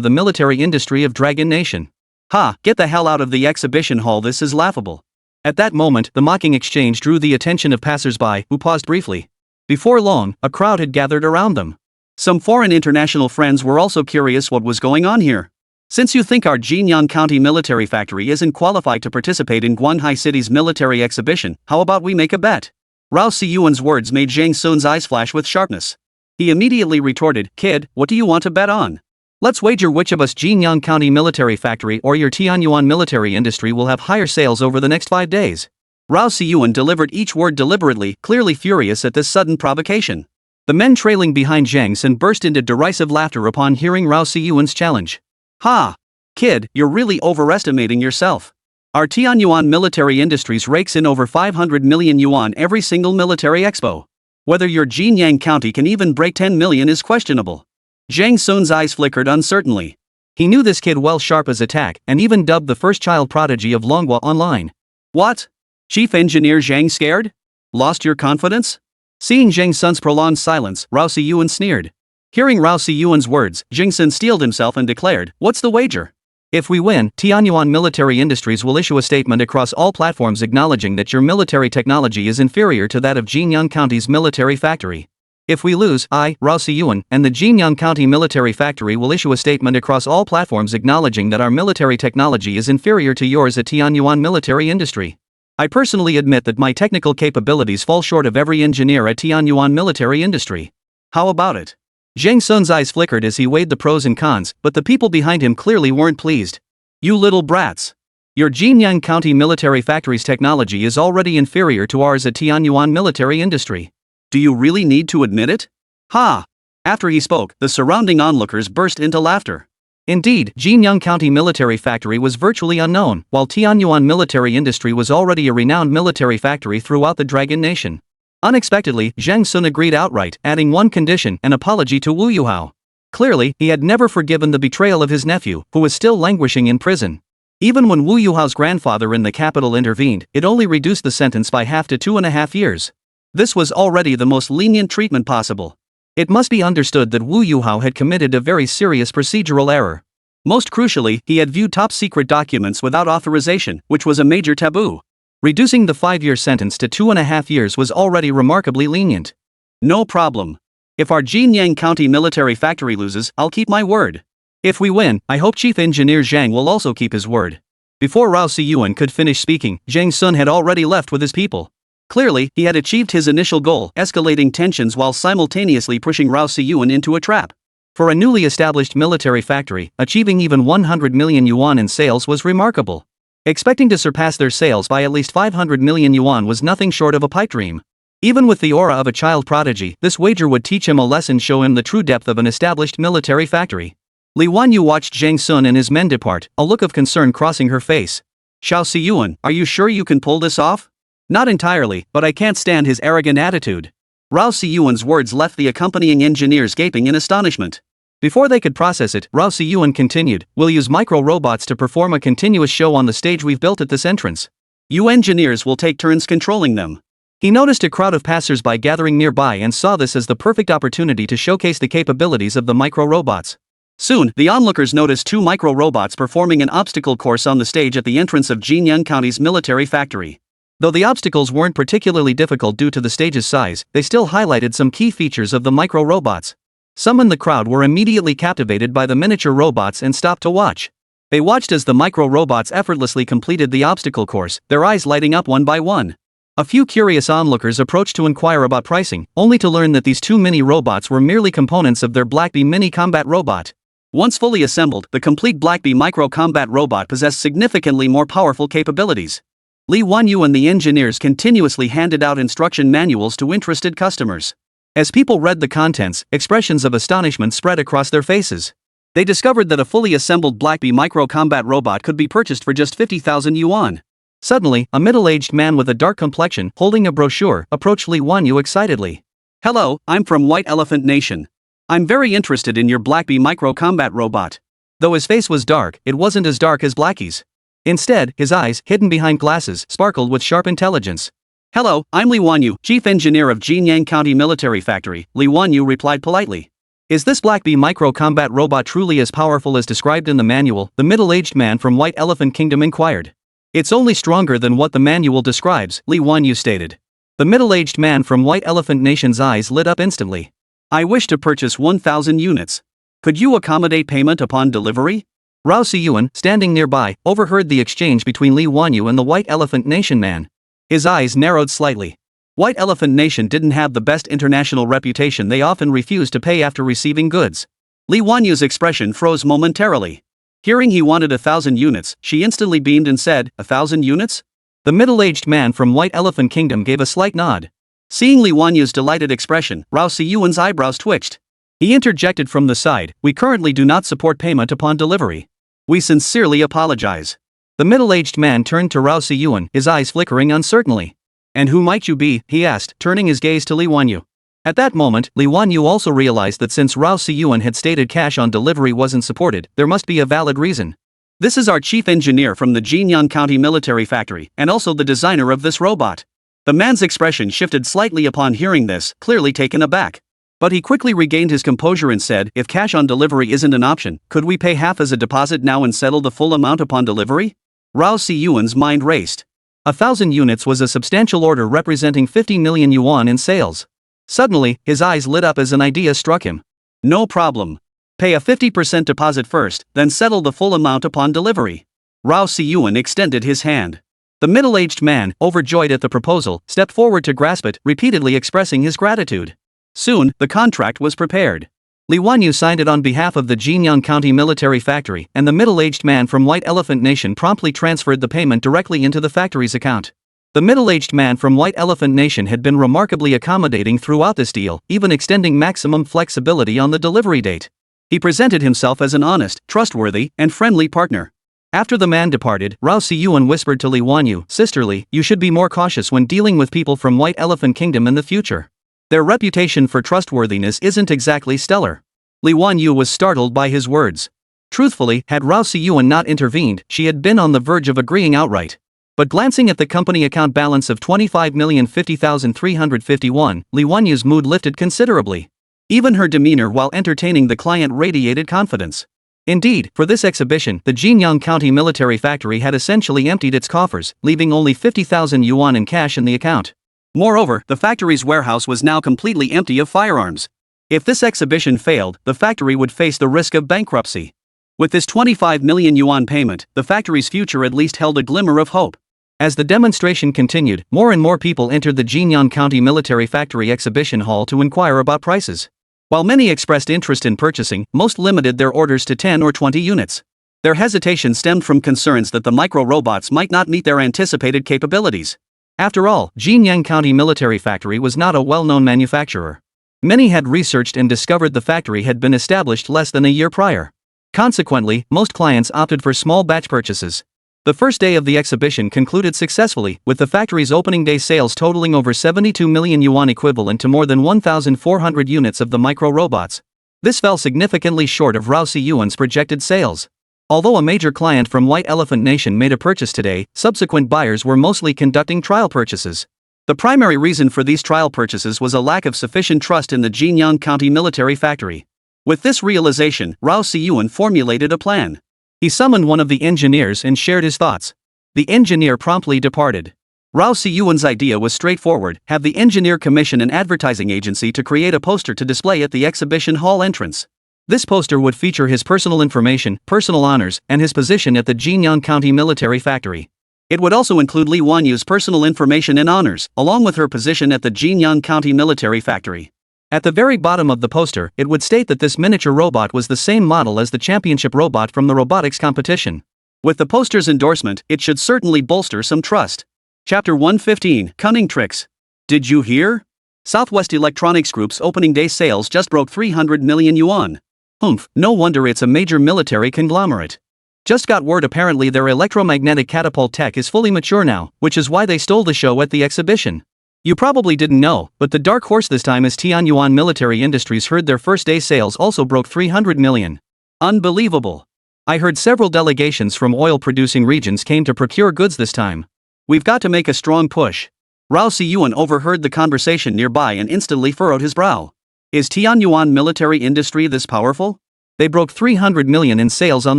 the military industry of Dragon Nation. Ha! Get the hell out of the exhibition hall, this is laughable. At that moment, the mocking exchange drew the attention of passers-by, who paused briefly. Before long, a crowd had gathered around them. Some foreign international friends were also curious what was going on here. Since you think our Jinyang County military factory isn't qualified to participate in Guanhai City's military exhibition, how about we make a bet? Rao Siyuan's words made Zhang Sun's eyes flash with sharpness. He immediately retorted, Kid, what do you want to bet on? Let's wager which of us Jinyang County military factory or your Tianyuan military industry will have higher sales over the next 5 days. Rao Siyuan delivered each word deliberately, clearly furious at this sudden provocation. The men trailing behind Zhang Sun burst into derisive laughter upon hearing Rao Siyuan's challenge. Ha! Kid, you're really overestimating yourself. Our Tianyuan military industries rakes in over 500 million yuan every single military expo. Whether your Jinyang County can even break 10 million is questionable. Zhang Sun's eyes flickered uncertainly. He knew this kid well, sharp as a tack, and even dubbed the first child prodigy of Longhwa online. What? Chief Engineer Zhang scared? Lost your confidence? Seeing Zhang Sun's prolonged silence, Rao Siyuan sneered. Hearing Rao Siyuan's words, Zhang Sun steeled himself and declared, What's the wager? If we win, Tianyuan Military Industries will issue a statement across all platforms acknowledging that your military technology is inferior to that of Jinyang County's military factory. If we lose, I, Rao Siyuan, and the Jinyang County military factory will issue a statement across all platforms acknowledging that our military technology is inferior to yours at Tianyuan Military Industry. I personally admit that my technical capabilities fall short of every engineer at Tianyuan Military Industry. How about it? Zhang Sun's eyes flickered as he weighed the pros and cons, but the people behind him clearly weren't pleased. You little brats. Your Jinyang County military factory's technology is already inferior to ours at Tianyuan Military Industry. Do you really need to admit it? Ha! After he spoke, the surrounding onlookers burst into laughter. Indeed, Jinyang County military factory was virtually unknown, while Tianyuan military industry was already a renowned military factory throughout the Dragon Nation. Unexpectedly, Zhang Sun agreed outright, adding one condition, an apology to Wu Yuhao. Clearly, he had never forgiven the betrayal of his nephew, who was still languishing in prison. Even when Wu Yuhao's grandfather in the capital intervened, it only reduced the sentence by half to 2.5 years. This was already the most lenient treatment possible. It must be understood that Wu Yuhao had committed a very serious procedural error. Most crucially, he had viewed top-secret documents without authorization, which was a major taboo. Reducing the 5-year sentence to 2.5 years was already remarkably lenient. No problem. If our Jinyang County military factory loses, I'll keep my word. If we win, I hope Chief Engineer Zhang will also keep his word. Before Rao Siyuan could finish speaking, Zhang Sun had already left with his people. Clearly, he had achieved his initial goal, escalating tensions while simultaneously pushing Rao Siyuan into a trap. For a newly established military factory, achieving even 100 million yuan in sales was remarkable. Expecting to surpass their sales by at least 500 million yuan was nothing short of a pipe dream. Even with the aura of a child prodigy, this wager would teach him a lesson, show him the true depth of an established military factory. Li Wanyu watched Zhang Sun and his men depart, a look of concern crossing her face. Xiao Siyuan, are you sure you can pull this off? Not entirely, but I can't stand his arrogant attitude. Rao Siyuan's words left the accompanying engineers gaping in astonishment. Before they could process it, Rao Siyuan continued, we'll use micro-robots to perform a continuous show on the stage we've built at this entrance. You engineers will take turns controlling them. He noticed a crowd of passers-by gathering nearby and saw this as the perfect opportunity to showcase the capabilities of the micro-robots. Soon, the onlookers noticed two micro-robots performing an obstacle course on the stage at the entrance of Jinyang County's military factory. Though the obstacles weren't particularly difficult due to the stage's size, they still highlighted some key features of the micro-robots. Some in the crowd were immediately captivated by the miniature robots and stopped to watch. They watched as the micro-robots effortlessly completed the obstacle course, their eyes lighting up one by one. A few curious onlookers approached to inquire about pricing, only to learn that these two mini-robots were merely components of their Blackbee mini-combat robot. Once fully assembled, the complete Blackbee micro-combat robot possessed significantly more powerful capabilities. Li Wanyu and the engineers continuously handed out instruction manuals to interested customers. As people read the contents, expressions of astonishment spread across their faces. They discovered that a fully assembled Blackbee micro-combat robot could be purchased for just 50,000 yuan. Suddenly, a middle-aged man with a dark complexion, holding a brochure, approached Li Wanyu excitedly. Hello, I'm from White Elephant Nation. I'm very interested in your Blackbee micro-combat robot. Though his face was dark, it wasn't as dark as Blackie's. Instead, his eyes, hidden behind glasses, sparkled with sharp intelligence. Hello, I'm Li Wanyu, Chief Engineer of Jinyang County Military Factory, Li Wanyu replied politely. Is this Blackbee micro-combat robot truly as powerful as described in the manual? The middle-aged man from White Elephant Kingdom inquired. It's only stronger than what the manual describes, Li Wanyu stated. The middle-aged man from White Elephant Nation's eyes lit up instantly. I wish to purchase 1,000 units. Could you accommodate payment upon delivery? Rao Siyuan, standing nearby, overheard the exchange between Li Wanyu and the White Elephant Nation man. His eyes narrowed slightly. White Elephant Nation didn't have the best international reputation. They often refused to pay after receiving goods. Li Wanyu's expression froze momentarily. Hearing he wanted 1,000 units, she instantly beamed and said, 1,000 units? The middle-aged man from White Elephant Kingdom gave a slight nod. Seeing Li Wanyu's delighted expression, Rao Siyuan's eyebrows twitched. He interjected from the side, we currently do not support payment upon delivery. We sincerely apologize. The middle-aged man turned to Rao Siyuan, his eyes flickering uncertainly. And who might you be? He asked, turning his gaze to Li Wanyu. At that moment, Li Wanyu also realized that since Rao Siyuan had stated cash on delivery wasn't supported, there must be a valid reason. This is our chief engineer from the Jinyang County Military Factory, and also the designer of this robot. The man's expression shifted slightly upon hearing this, clearly taken aback. But he quickly regained his composure and said, if cash on delivery isn't an option, could we pay half as a deposit now and settle the full amount upon delivery? Rao Siyuan's mind raced. 1,000 units was a substantial order representing 50 million yuan in sales. Suddenly, his eyes lit up as an idea struck him. No problem. Pay a 50% deposit first, then settle the full amount upon delivery. Rao Siyuan extended his hand. The middle-aged man, overjoyed at the proposal, stepped forward to grasp it, repeatedly expressing his gratitude. Soon, the contract was prepared. Li Wanyu signed it on behalf of the Jinyang County Military Factory, and the middle-aged man from White Elephant Nation promptly transferred the payment directly into the factory's account. The middle-aged man from White Elephant Nation had been remarkably accommodating throughout this deal, even extending maximum flexibility on the delivery date. He presented himself as an honest, trustworthy, and friendly partner. After the man departed, Rao Siyuan whispered to Li Wanyu, sisterly, you should be more cautious when dealing with people from White Elephant Kingdom in the future. Their reputation for trustworthiness isn't exactly stellar. Li Wanyu was startled by his words. Truthfully, had Rao Siyuan not intervened, she had been on the verge of agreeing outright. But glancing at the company account balance of 25,050,351, Li Wanyu's mood lifted considerably. Even her demeanor while entertaining the client radiated confidence. Indeed, for this exhibition, the Jinyang County Military Factory had essentially emptied its coffers, leaving only 50,000 yuan in cash in the account. Moreover, the factory's warehouse was now completely empty of firearms. If this exhibition failed, the factory would face the risk of bankruptcy. With this 25 million yuan payment, the factory's future at least held a glimmer of hope. As the demonstration continued, more and more people entered the Jinyang County Military Factory exhibition hall to inquire about prices. While many expressed interest in purchasing, most limited their orders to 10 or 20 units. Their hesitation stemmed from concerns that the micro-robots might not meet their anticipated capabilities. After all, Jinyang County Military Factory was not a well-known manufacturer. Many had researched and discovered the factory had been established less than a year prior. Consequently, most clients opted for small batch purchases. The first day of the exhibition concluded successfully, with the factory's opening day sales totaling over 72 million yuan, equivalent to more than 1,400 units of the micro-robots. This fell significantly short of Rao Siyuan's projected sales. Although a major client from White Elephant Nation made a purchase today, subsequent buyers were mostly conducting trial purchases. The primary reason for these trial purchases was a lack of sufficient trust in the Jinyang County Military Factory. With this realization, Rao Siyuan formulated a plan. He summoned one of the engineers and shared his thoughts. The engineer promptly departed. Rao Siyuan's idea was straightforward: have the engineer commission an advertising agency to create a poster to display at the exhibition hall entrance. This poster would feature his personal information, personal honors, and his position at the Jinyang County Military Factory. It would also include Li Wanyu's personal information and honors, along with her position at the Jinyang County Military Factory. At the very bottom of the poster, it would state that this miniature robot was the same model as the championship robot from the robotics competition. With the poster's endorsement, it should certainly bolster some trust. Chapter 115, Cunning Tricks. Did you hear? Southwest Electronics Group's opening day sales just broke 300 million yuan. Humph, no wonder it's a major military conglomerate. Just got word apparently their electromagnetic catapult tech is fully mature now, which is why they stole the show at the exhibition. You probably didn't know, but the dark horse this time is Tianyuan Military Industries. Heard their first day sales also broke 300 million. Unbelievable. I heard several delegations from oil-producing regions came to procure goods this time. We've got to make a strong push. Rao Siyuan overheard the conversation nearby and instantly furrowed his brow. Is Tianyuan Military Industry this powerful? They broke 300 million in sales on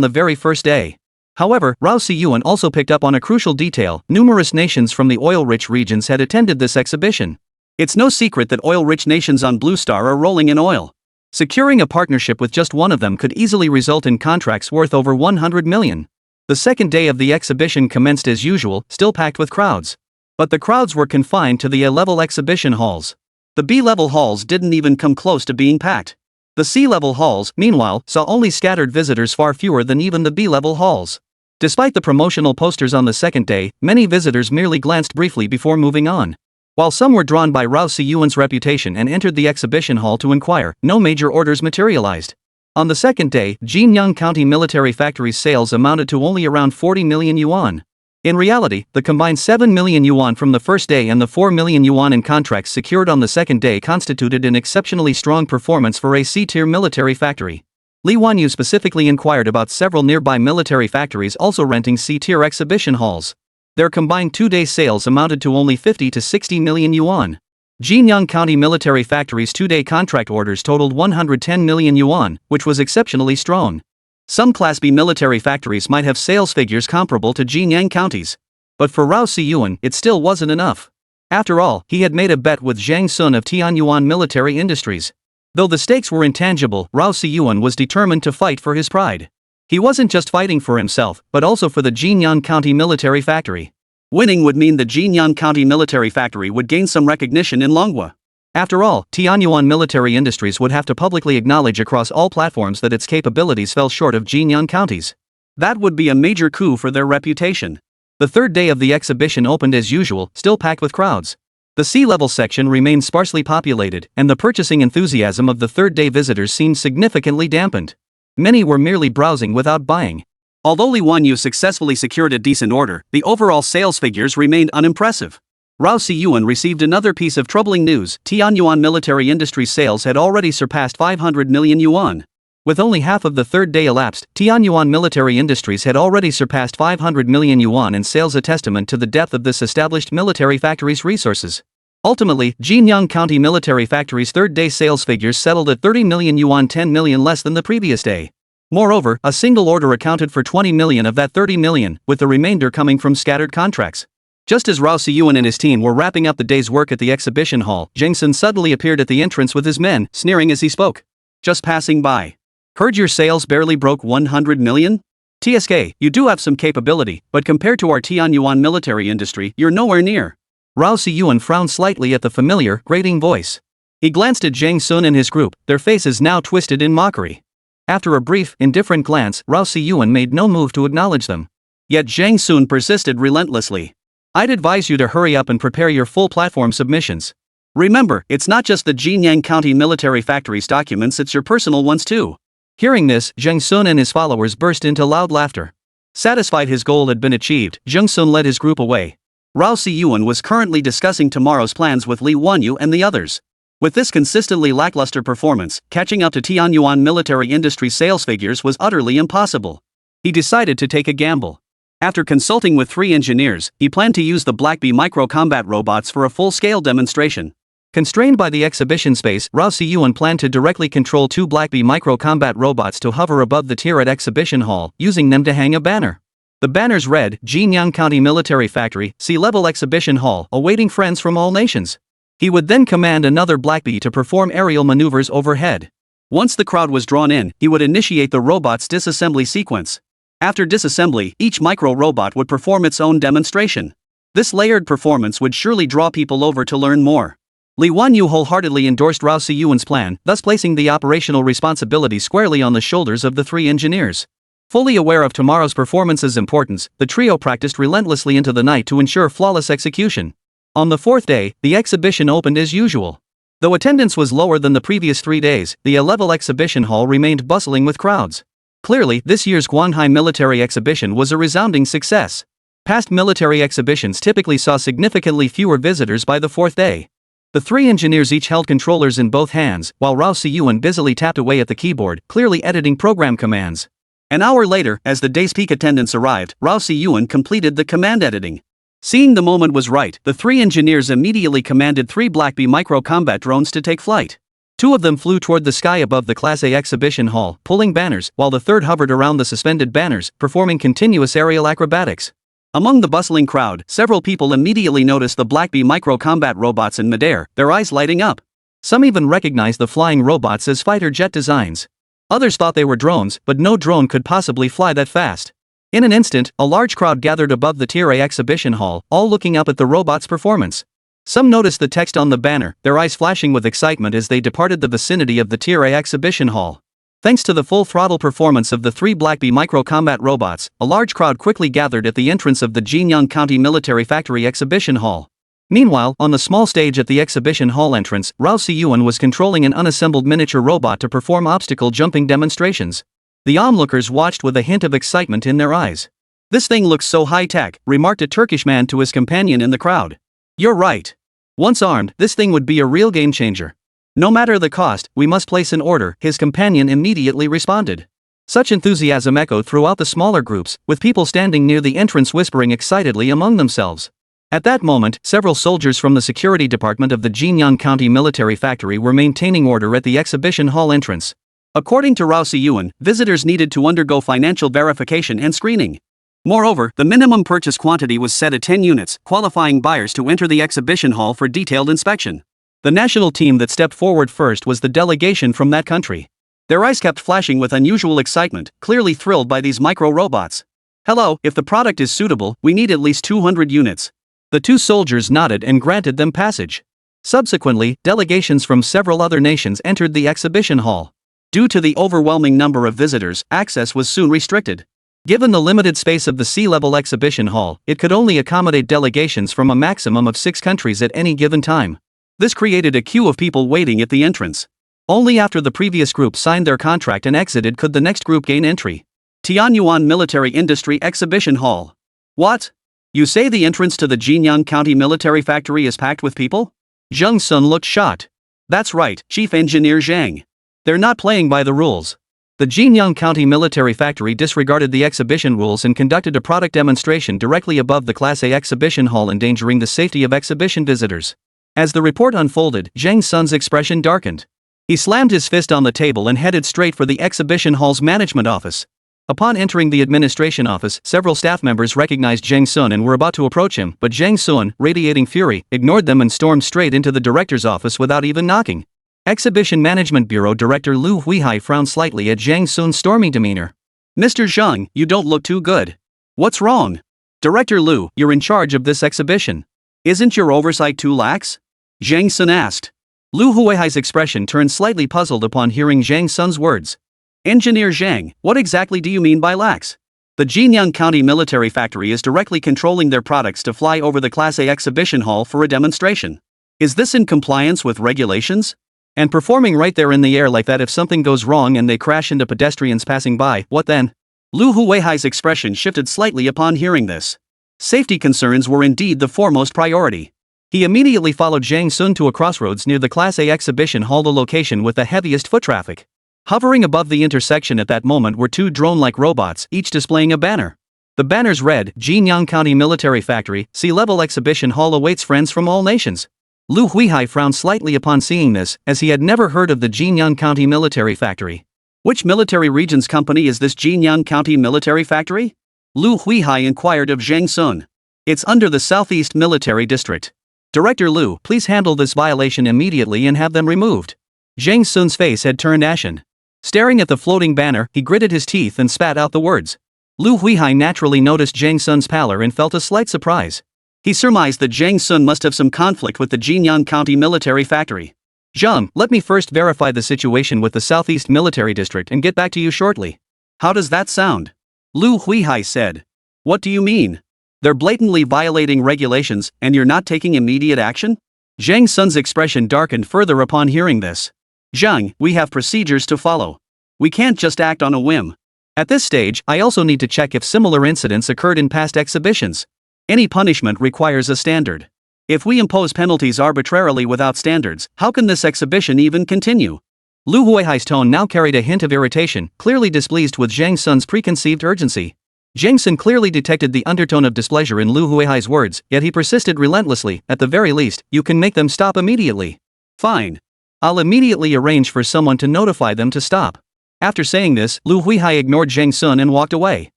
the very first day. However, Rao Siyuan also picked up on a crucial detail: numerous nations from the oil-rich regions had attended this exhibition. It's no secret that oil-rich nations on Blue Star are rolling in oil. Securing a partnership with just one of them could easily result in contracts worth over 100 million. The second day of the exhibition commenced as usual, still packed with crowds. But the crowds were confined to the A-level exhibition halls. The B-level halls didn't even come close to being packed. The C-level halls, meanwhile, saw only scattered visitors, far fewer than even the B-level halls. Despite the promotional posters on the second day, many visitors merely glanced briefly before moving on. While some were drawn by Rao Siyuan's reputation and entered the exhibition hall to inquire, no major orders materialized. On the second day, Jinyang County Military Factory's sales amounted to only around 40 million yuan. In reality, the combined 7 million yuan from the first day and the 4 million yuan in contracts secured on the second day constituted an exceptionally strong performance for a C-tier military factory. Li Wanyu specifically inquired about several nearby military factories also renting C-tier exhibition halls. Their combined two-day sales amounted to only 50 to 60 million yuan. Jinyang County Military Factory's two-day contract orders totaled 110 million yuan, which was exceptionally strong. Some Class B military factories might have sales figures comparable to Jinyang County's. But for Rao Siyuan, it still wasn't enough. After all, he had made a bet with Zhang Sun of Tianyuan Military Industries. Though the stakes were intangible, Rao Siyuan was determined to fight for his pride. He wasn't just fighting for himself, but also for the Jinyang County Military Factory. Winning would mean the Jinyang County Military Factory would gain some recognition in Manhwa. After all, Tianyuan Military Industries would have to publicly acknowledge across all platforms that its capabilities fell short of Jinyang County's. That would be a major coup for their reputation. The third day of the exhibition opened as usual, still packed with crowds. The C-level section remained sparsely populated, and the purchasing enthusiasm of the third-day visitors seemed significantly dampened. Many were merely browsing without buying. Although Li Wanyu successfully secured a decent order, the overall sales figures remained unimpressive. Rao Siyuan received another piece of troubling news: Tianyuan Military Industries sales had already surpassed 500 million yuan. With only half of the third day elapsed, Tianyuan Military Industries had already surpassed 500 million yuan in sales, a testament to the depth of this established military factory's resources. Ultimately, Jinyang County Military Factory's third-day sales figures settled at 30 million yuan, 10 million less than the previous day. Moreover, a single order accounted for 20 million of that 30 million, with the remainder coming from scattered contracts. Just as Rao Siyuan and his team were wrapping up the day's work at the exhibition hall, Zhang Sun suddenly appeared at the entrance with his men, sneering as he spoke. Just passing by. Heard your sales barely broke 100 million? TSK, you do have some capability, but compared to our Tianyuan military industry, you're nowhere near. Rao Siyuan frowned slightly at the familiar, grating voice. He glanced at Zhang Sun and his group, their faces now twisted in mockery. After a brief, indifferent glance, Rao Siyuan made no move to acknowledge them. Yet Zhang Sun persisted relentlessly. I'd advise you to hurry up and prepare your full platform submissions. Remember, it's not just the Jinyang County Military Factory's documents, it's your personal ones too. Hearing this, Jung Sun and his followers burst into loud laughter. Satisfied his goal had been achieved, Jung Sun led his group away. Rao Si-yuan was currently discussing tomorrow's plans with Li Wanyu and the others. With this consistently lackluster performance, catching up to Tianyuan military industry sales figures was utterly impossible. He decided to take a gamble. After consulting with 3 engineers, he planned to use the Black Bee micro-combat robots for a full-scale demonstration. Constrained by the exhibition space, Rao Si-yuan planned to directly control 2 Black Bee micro-combat robots to hover above the tier at Exhibition Hall, using them to hang a banner. The banners read, Jinyang County Military Factory, Sea-Level Exhibition Hall, awaiting friends from all nations. He would then command another Black Bee to perform aerial maneuvers overhead. Once the crowd was drawn in, he would initiate the robot's disassembly sequence. After disassembly, each micro-robot would perform its own demonstration. This layered performance would surely draw people over to learn more. Li Wanyu wholeheartedly endorsed Rao Si-yuan's plan, thus placing the operational responsibility squarely on the shoulders of the 3 engineers. Fully aware of tomorrow's performance's importance, the trio practiced relentlessly into the night to ensure flawless execution. On the 4th day, the exhibition opened as usual. Though attendance was lower than the previous 3 days, the A-level exhibition hall remained bustling with crowds. Clearly, this year's Guanhai military exhibition was a resounding success. Past military exhibitions typically saw significantly fewer visitors by the 4th day. The 3 engineers each held controllers in both hands, while Rao Si-yuan busily tapped away at the keyboard, clearly editing program commands. An hour later, as the day's peak attendance arrived, Rao Si-yuan completed the command editing. Seeing the moment was right, the 3 engineers immediately commanded 3 Black Bee micro-combat drones to take flight. 2 of them flew toward the sky above the Class A exhibition hall, pulling banners, while the 3rd hovered around the suspended banners, performing continuous aerial acrobatics. Among the bustling crowd, several people immediately noticed the Black Bee micro-combat robots in midair, their eyes lighting up. Some even recognized the flying robots as fighter jet designs. Others thought they were drones, but no drone could possibly fly that fast. In an instant, a large crowd gathered above the Tier A exhibition hall, all looking up at the robot's performance. Some noticed the text on the banner, their eyes flashing with excitement as they departed the vicinity of the Tier A exhibition hall. Thanks to the full-throttle performance of the 3 Black Bee micro-combat robots, a large crowd quickly gathered at the entrance of the Jinyang County Military Factory exhibition hall. Meanwhile, on the small stage at the exhibition hall entrance, Rao Si-yuan was controlling an unassembled miniature robot to perform obstacle jumping demonstrations. The onlookers watched with a hint of excitement in their eyes. "This thing looks so high-tech," remarked a Turkish man to his companion in the crowd. "You're right. Once armed, this thing would be a real game-changer. No matter the cost, we must place an order," his companion immediately responded. Such enthusiasm echoed throughout the smaller groups, with people standing near the entrance whispering excitedly among themselves. At that moment, several soldiers from the security department of the Jinyang County Military Factory were maintaining order at the exhibition hall entrance. According to Rao Si-yuan, visitors needed to undergo financial verification and screening. Moreover, the minimum purchase quantity was set at 10 units, qualifying buyers to enter the exhibition hall for detailed inspection. The national team that stepped forward first was the delegation from that country. Their eyes kept flashing with unusual excitement, clearly thrilled by these micro-robots. "Hello, if the product is suitable, we need at least 200 units. The 2 soldiers nodded and granted them passage. Subsequently, delegations from several other nations entered the exhibition hall. Due to the overwhelming number of visitors, access was soon restricted. Given the limited space of the sea-level exhibition hall, it could only accommodate delegations from a maximum of 6 countries at any given time. This created a queue of people waiting at the entrance. Only after the previous group signed their contract and exited could the next group gain entry. Tianyuan Military Industry Exhibition Hall. What? You say the entrance to the Jinyang County Military Factory is packed with people? Jung Sun looked shocked. That's right, Chief Engineer Zhang. They're not playing by the rules. The Jinyang County Military Factory disregarded the exhibition rules and conducted a product demonstration directly above the Class A exhibition hall, endangering the safety of exhibition visitors. As the report unfolded, Zhang Sun's expression darkened. He slammed his fist on the table and headed straight for the exhibition hall's management office. Upon entering the administration office, several staff members recognized Zhang Sun and were about to approach him, but Zhang Sun, radiating fury, ignored them and stormed straight into the director's office without even knocking. Exhibition Management Bureau Director Lu Huihai frowned slightly at Zhang Sun's stormy demeanor. "Mr. Zhang, you don't look too good. What's wrong?" "Director Lu, you're in charge of this exhibition. Isn't your oversight too lax?" Zhang Sun asked. Lu Huihai's expression turned slightly puzzled upon hearing Zhang Sun's words. "Engineer Zhang, what exactly do you mean by lax? The Jinyang County Military Factory is directly controlling their products to fly over the Class A exhibition hall for a demonstration. Is this in compliance with regulations? And performing right there in the air like that, if something goes wrong and they crash into pedestrians passing by, what then? Lu Huihai's expression shifted slightly upon hearing this. Safety concerns were indeed the foremost priority. He immediately followed Zhang Sun to a crossroads near the Class A exhibition hall, the location with the heaviest foot traffic. Hovering above the intersection at that moment were two drone-like robots, each displaying a banner. The banners read, Jinyang County Military Factory, Sea-Level Exhibition Hall awaits friends from all nations. Lu Huihai frowned slightly upon seeing this, as he had never heard of the Jinyang County Military Factory. Which military region's company is this Jinyang County Military Factory? Lu Huihai inquired of Zhang Sun. It's under the Southeast Military District. Director Lu, please handle this violation immediately and have them removed. Zhang Sun's face had turned ashen. Staring at the floating banner, he gritted his teeth and spat out the words. Lu Huihai naturally noticed Zhang Sun's pallor and felt a slight surprise. He surmised that Zhang Sun must have some conflict with the Jinyang County Military Factory. Zhang, let me first verify the situation with the Southeast Military District and get back to you shortly. How does that sound? Lu Huihai said. What do you mean? They're blatantly violating regulations, and you're not taking immediate action? Zhang Sun's expression darkened further upon hearing this. Zhang, we have procedures to follow. We can't just act on a whim. At this stage, I also need to check if similar incidents occurred in past exhibitions. Any punishment requires a standard. If we impose penalties arbitrarily without standards, how can this exhibition even continue? Lu Huihai's tone now carried a hint of irritation, clearly displeased with Zhang Sun's preconceived urgency. Zhang Sun clearly detected the undertone of displeasure in Lu Huihai's words, yet he persisted relentlessly. At the very least, you can make them stop immediately. Fine. I'll immediately arrange for someone to notify them to stop. After saying this, Lu Huihai ignored Zhang Sun and walked away.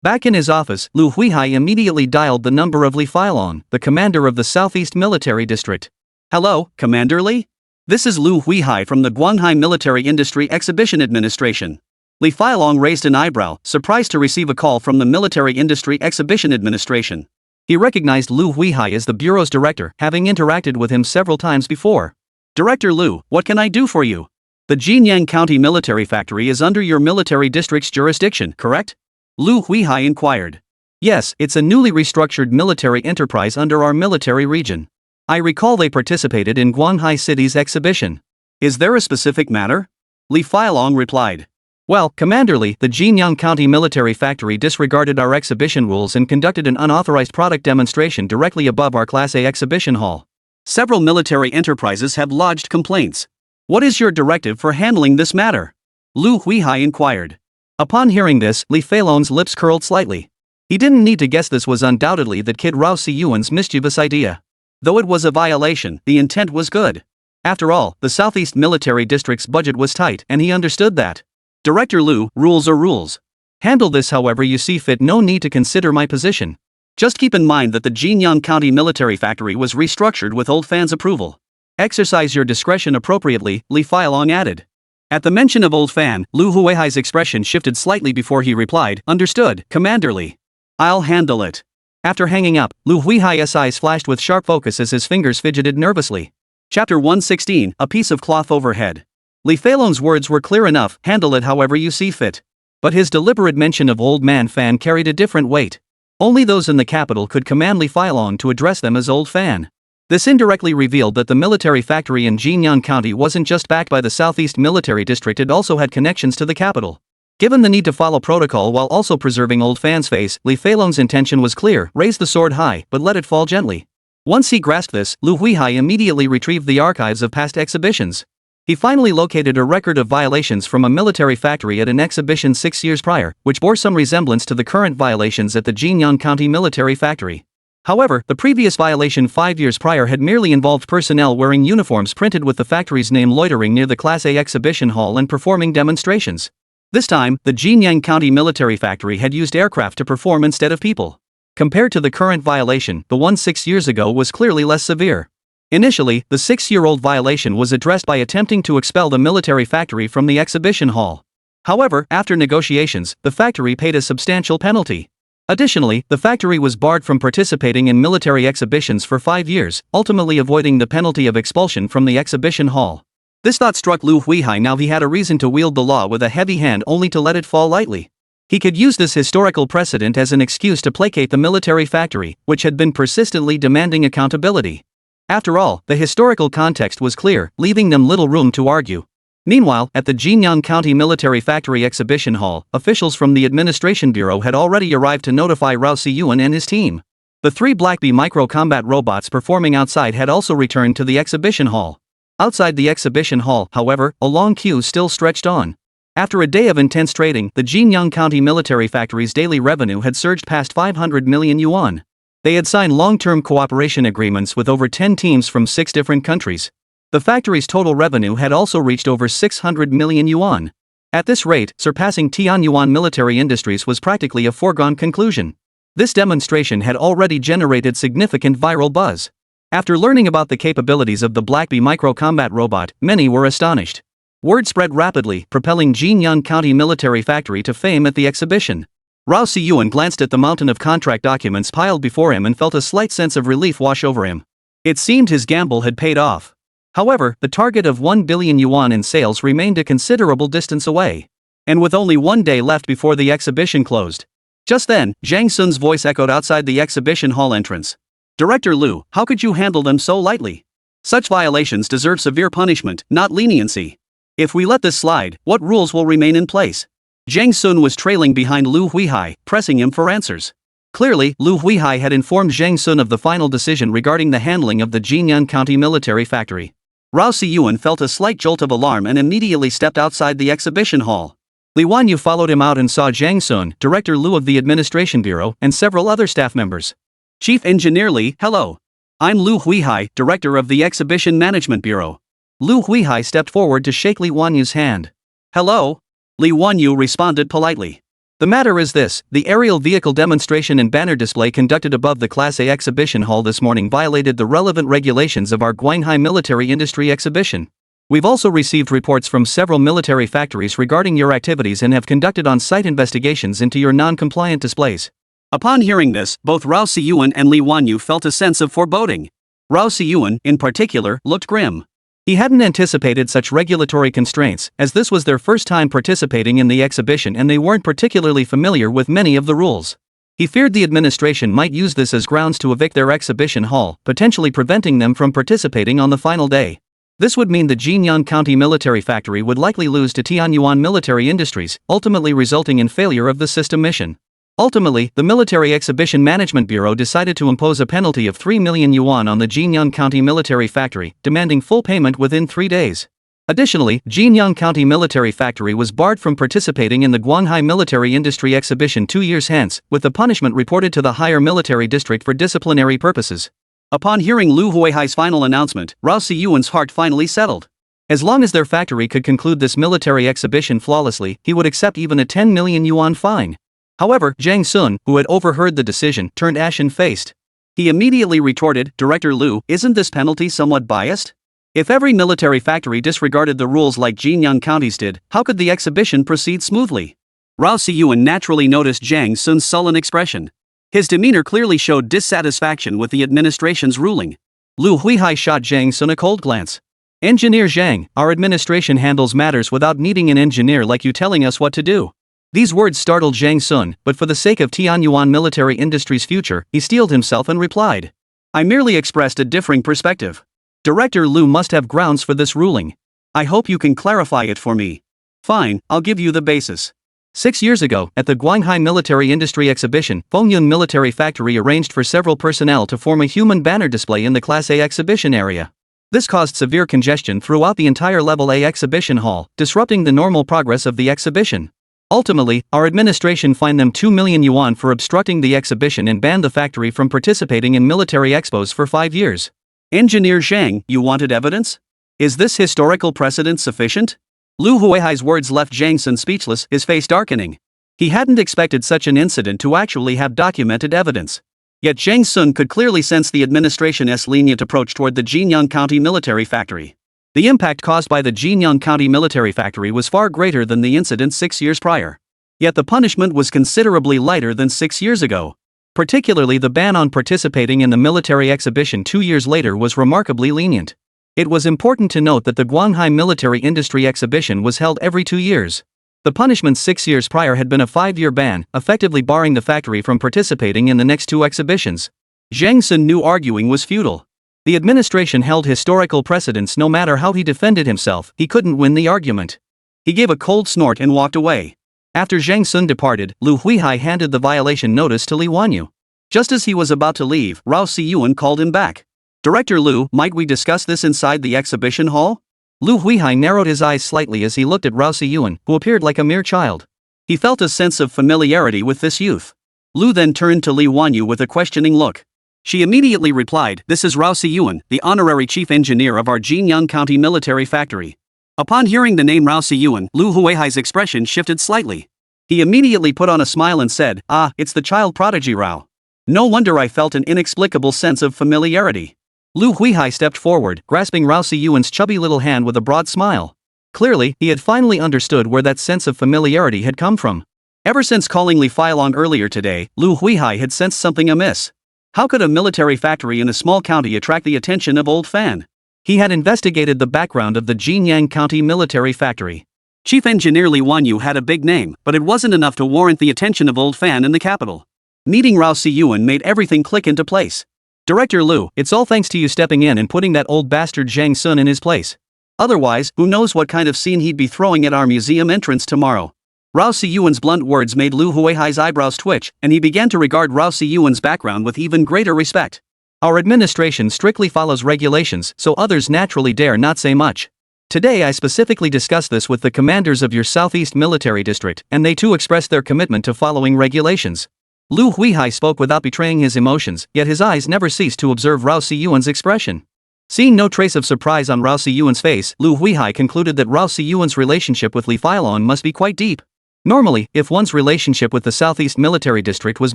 Back in his office, Lu Huihai immediately dialed the number of Li Feilong, the commander of the Southeast Military District. Hello, Commander Li? This is Lu Huihai from the Guanhai Military Industry Exhibition Administration. Li Feilong raised an eyebrow, surprised to receive a call from the Military Industry Exhibition Administration. He recognized Lu Huihai as the bureau's director, having interacted with him several times before. Director Lu, what can I do for you? The Jinyang County Military Factory is under your military district's jurisdiction, correct? Lu Huihai inquired. Yes, it's a newly restructured military enterprise under our military region. I recall they participated in Guanhai City's exhibition. Is there a specific matter? Li Feilong replied. Well, Commander Li, the Jinyang County Military Factory disregarded our exhibition rules and conducted an unauthorized product demonstration directly above our Class A exhibition hall. Several military enterprises have lodged complaints. What is your directive for handling this matter? Lu Huihai inquired. Upon hearing this, Li Feilong's lips curled slightly. He didn't need to guess this was undoubtedly that kid Rao Siyuan's mischievous idea. Though it was a violation, the intent was good. After all, the Southeast Military District's budget was tight, and he understood that. Director Lu, rules are rules. Handle this however you see fit, no need to consider my position. Just keep in mind that the Jinyang County Military Factory was restructured with old fans' approval. Exercise your discretion appropriately, Li Feilong added. At the mention of old fan, Lu Huihai's expression shifted slightly before he replied, Understood, Commander Li. I'll handle it. After hanging up, Lu Huihai's eyes flashed with sharp focus as his fingers fidgeted nervously. Chapter 116, A Piece of Cloth Overhead. Li Feilong's words were clear enough, handle it however you see fit. But his deliberate mention of old man fan carried a different weight. Only those in the capital could command Li Feilong to address them as old fan. This indirectly revealed that the military factory in Jinyang County wasn't just backed by the Southeast Military District, it also had connections to the capital. Given the need to follow protocol while also preserving old fan's face, Li Feilong's intention was clear: raise the sword high, but let it fall gently. Once he grasped this, Lu Huihai immediately retrieved the archives of past exhibitions. He finally located a record of violations from a military factory at an exhibition 6 years prior, which bore some resemblance to the current violations at the Jinyang County Military Factory. However, the previous violation 5 years prior had merely involved personnel wearing uniforms printed with the factory's name loitering near the Class A exhibition hall and performing demonstrations. This time, the Jinyang County Military Factory had used aircraft to perform instead of people. Compared to the current violation, the one 6 years ago was clearly less severe. Initially, the 6-year-old violation was addressed by attempting to expel the military factory from the exhibition hall. However, after negotiations, the factory paid a substantial penalty. Additionally, the factory was barred from participating in military exhibitions for 5 years, ultimately avoiding the penalty of expulsion from the exhibition hall. This thought struck Lu Huihai. Now he had a reason to wield the law with a heavy hand, only to let it fall lightly. He could use this historical precedent as an excuse to placate the military factory, which had been persistently demanding accountability. After all, the historical context was clear, leaving them little room to argue. Meanwhile, at the Jinyang County Military Factory Exhibition Hall, officials from the Administration Bureau had already arrived to notify Rao Siyuan and his team. The 3 Blackbee micro-combat robots performing outside had also returned to the exhibition hall. Outside the exhibition hall, however, a long queue still stretched on. After a day of intense trading, the Jinyang County Military Factory's daily revenue had surged past 500 million yuan. They had signed long-term cooperation agreements with over 10 teams from 6 different countries. The factory's total revenue had also reached over 600 million yuan. At this rate, surpassing Tianyuan Military Industries was practically a foregone conclusion. This demonstration had already generated significant viral buzz. After learning about the capabilities of the Blackbee micro-combat robot, many were astonished. Word spread rapidly, propelling Jinyang County Military Factory to fame at the exhibition. Rao Siyuan glanced at the mountain of contract documents piled before him and felt a slight sense of relief wash over him. It seemed his gamble had paid off. However, the target of 1 billion yuan in sales remained a considerable distance away. And with only 1 day left before the exhibition closed. Just then, Zhang Sun's voice echoed outside the exhibition hall entrance. "Director Liu, how could you handle them so lightly? Such violations deserve severe punishment, not leniency. If we let this slide, what rules will remain in place?" Zhang Sun was trailing behind Lu Huihai, pressing him for answers. Clearly, Lu Huihai had informed Zhang Sun of the final decision regarding the handling of the Jinyang County Military Factory. Rao Siyuan felt a slight jolt of alarm and immediately stepped outside the exhibition hall. Li Wanyu followed him out and saw Zhang Sun, Director Liu of the Administration Bureau, and several other staff members. "Chief Engineer Li, hello. I'm Lu Huihai, Director of the Exhibition Management Bureau." Lu Huihai stepped forward to shake Li Wanyu's hand. "Hello?" Li Wanyu responded politely. "The matter is this: the aerial vehicle demonstration and banner display conducted above the Class A exhibition hall this morning violated the relevant regulations of our Guanghai Military Industry Exhibition. We've also received reports from several military factories regarding your activities and have conducted on-site investigations into your non-compliant displays." Upon hearing this, both Rao Siyuan and Li Wanyu felt a sense of foreboding. Rao Siyuan, in particular, looked grim. He hadn't anticipated such regulatory constraints, as this was their first time participating in the exhibition and they weren't particularly familiar with many of the rules. He feared the administration might use this as grounds to evict their exhibition hall, potentially preventing them from participating on the final day. This would mean the Jinyang County Military Factory would likely lose to Tianyuan Military Industries, ultimately resulting in failure of the system mission. Ultimately, the Military Exhibition Management Bureau decided to impose a penalty of 3 million yuan on the Jinyang County Military Factory, demanding full payment within 3 days. Additionally, Jinyang County Military Factory was barred from participating in the Guanghai Military Industry Exhibition 2 years hence, with the punishment reported to the higher military district for disciplinary purposes. Upon hearing Lu Huihai's final announcement, Rao Siyuan's heart finally settled. As long as their factory could conclude this military exhibition flawlessly, he would accept even a 10 million yuan fine. However, Zhang Sun, who had overheard the decision, turned ashen-faced. He immediately retorted, "Director Liu, isn't this penalty somewhat biased? If every military factory disregarded the rules like Jinyang counties did, how could the exhibition proceed smoothly?" Rao Siyuan naturally noticed Zhang Sun's sullen expression. His demeanor clearly showed dissatisfaction with the administration's ruling. Lu Huihai shot Zhang Sun a cold glance. "Engineer Zhang, our administration handles matters without needing an engineer like you telling us what to do." These words startled Zhang Sun, but for the sake of Tianyuan Military Industries' future, he steeled himself and replied. "I merely expressed a differing perspective. Director Liu must have grounds for this ruling. I hope you can clarify it for me." "Fine, I'll give you the basis. 6 years ago, at the Guanghai Military Industry Exhibition, Fengyun Military Factory arranged for several personnel to form a human banner display in the Class A exhibition area. This caused severe congestion throughout the entire Level A exhibition hall, disrupting the normal progress of the exhibition. Ultimately, our administration fined them 2 million yuan for obstructing the exhibition and banned the factory from participating in military expos for 5 years. Engineer Zhang, you wanted evidence? Is this historical precedent sufficient? Lu Huihai's words left Zhang Sun speechless, his face darkening. He hadn't expected such an incident to actually have documented evidence. Yet Zhang Sun could clearly sense the administration's lenient approach toward the Jinyang County Military Factory. The impact caused by the Jinyang County Military Factory was far greater than the incident 6 years prior. Yet the punishment was considerably lighter than 6 years ago. Particularly the ban on participating in the military exhibition 2 years later was remarkably lenient. It was important to note that the Guanghai Military Industry Exhibition was held every 2 years. The punishment 6 years prior had been a 5-year ban, effectively barring the factory from participating in the next 2 exhibitions. Zhang Sun knew arguing was futile. The administration held historical precedents. No matter how he defended himself, he couldn't win the argument. He gave a cold snort and walked away. After Zhang Sun departed, Lu Huihai handed the violation notice to Li Wanyu. Just as he was about to leave, Rao Siyuan called him back. "Director Lu, might we discuss this inside the exhibition hall?" Lu Huihai narrowed his eyes slightly as he looked at Rao Siyuan, who appeared like a mere child. He felt a sense of familiarity with this youth. Lu then turned to Li Wanyu with a questioning look. She immediately replied, "This is Rao Siyuan, the honorary chief engineer of our Jinyang County military factory." Upon hearing the name Rao Siyuan, Lu Huihai's expression shifted slightly. He immediately put on a smile and said, "Ah, it's the child prodigy Rao. No wonder I felt an inexplicable sense of familiarity." Lu Huihai stepped forward, grasping Rao Siyuan's chubby little hand with a broad smile. Clearly, he had finally understood where that sense of familiarity had come from. Ever since calling Li Feilong earlier today, Lu Huihai had sensed something amiss. How could a military factory in a small county attract the attention of old Fan? He had investigated the background of the Jinyang County military factory. Chief Engineer Li Wanyu had a big name, but it wasn't enough to warrant the attention of old Fan in the capital. Meeting Rao Siyuan made everything click into place. "Director Lu, it's all thanks to you stepping in and putting that old bastard Zhang Sun in his place. Otherwise, who knows what kind of scene he'd be throwing at our museum entrance tomorrow." Rao Siyuan's blunt words made Lu Huihai's eyebrows twitch, and he began to regard Rao Siyuan's background with even greater respect. "Our administration strictly follows regulations, so others naturally dare not say much. Today I specifically discussed this with the commanders of your Southeast Military District, and they too expressed their commitment to following regulations." Lu Huihai spoke without betraying his emotions, yet his eyes never ceased to observe Rao Siyuan's expression. Seeing no trace of surprise on Rao Siyuan's face, Lu Huihai concluded that Rao Siyuan's relationship with Li Feilong must be quite deep. Normally, if one's relationship with the Southeast Military District was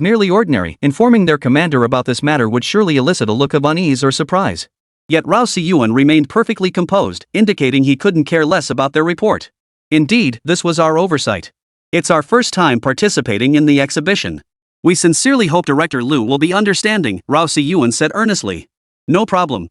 merely ordinary, informing their commander about this matter would surely elicit a look of unease or surprise. Yet Rao Siyuan remained perfectly composed, indicating he couldn't care less about their report. "Indeed, this was our oversight. It's our first time participating in the exhibition. We sincerely hope Director Lu will be understanding," Rao Siyuan said earnestly. No problem.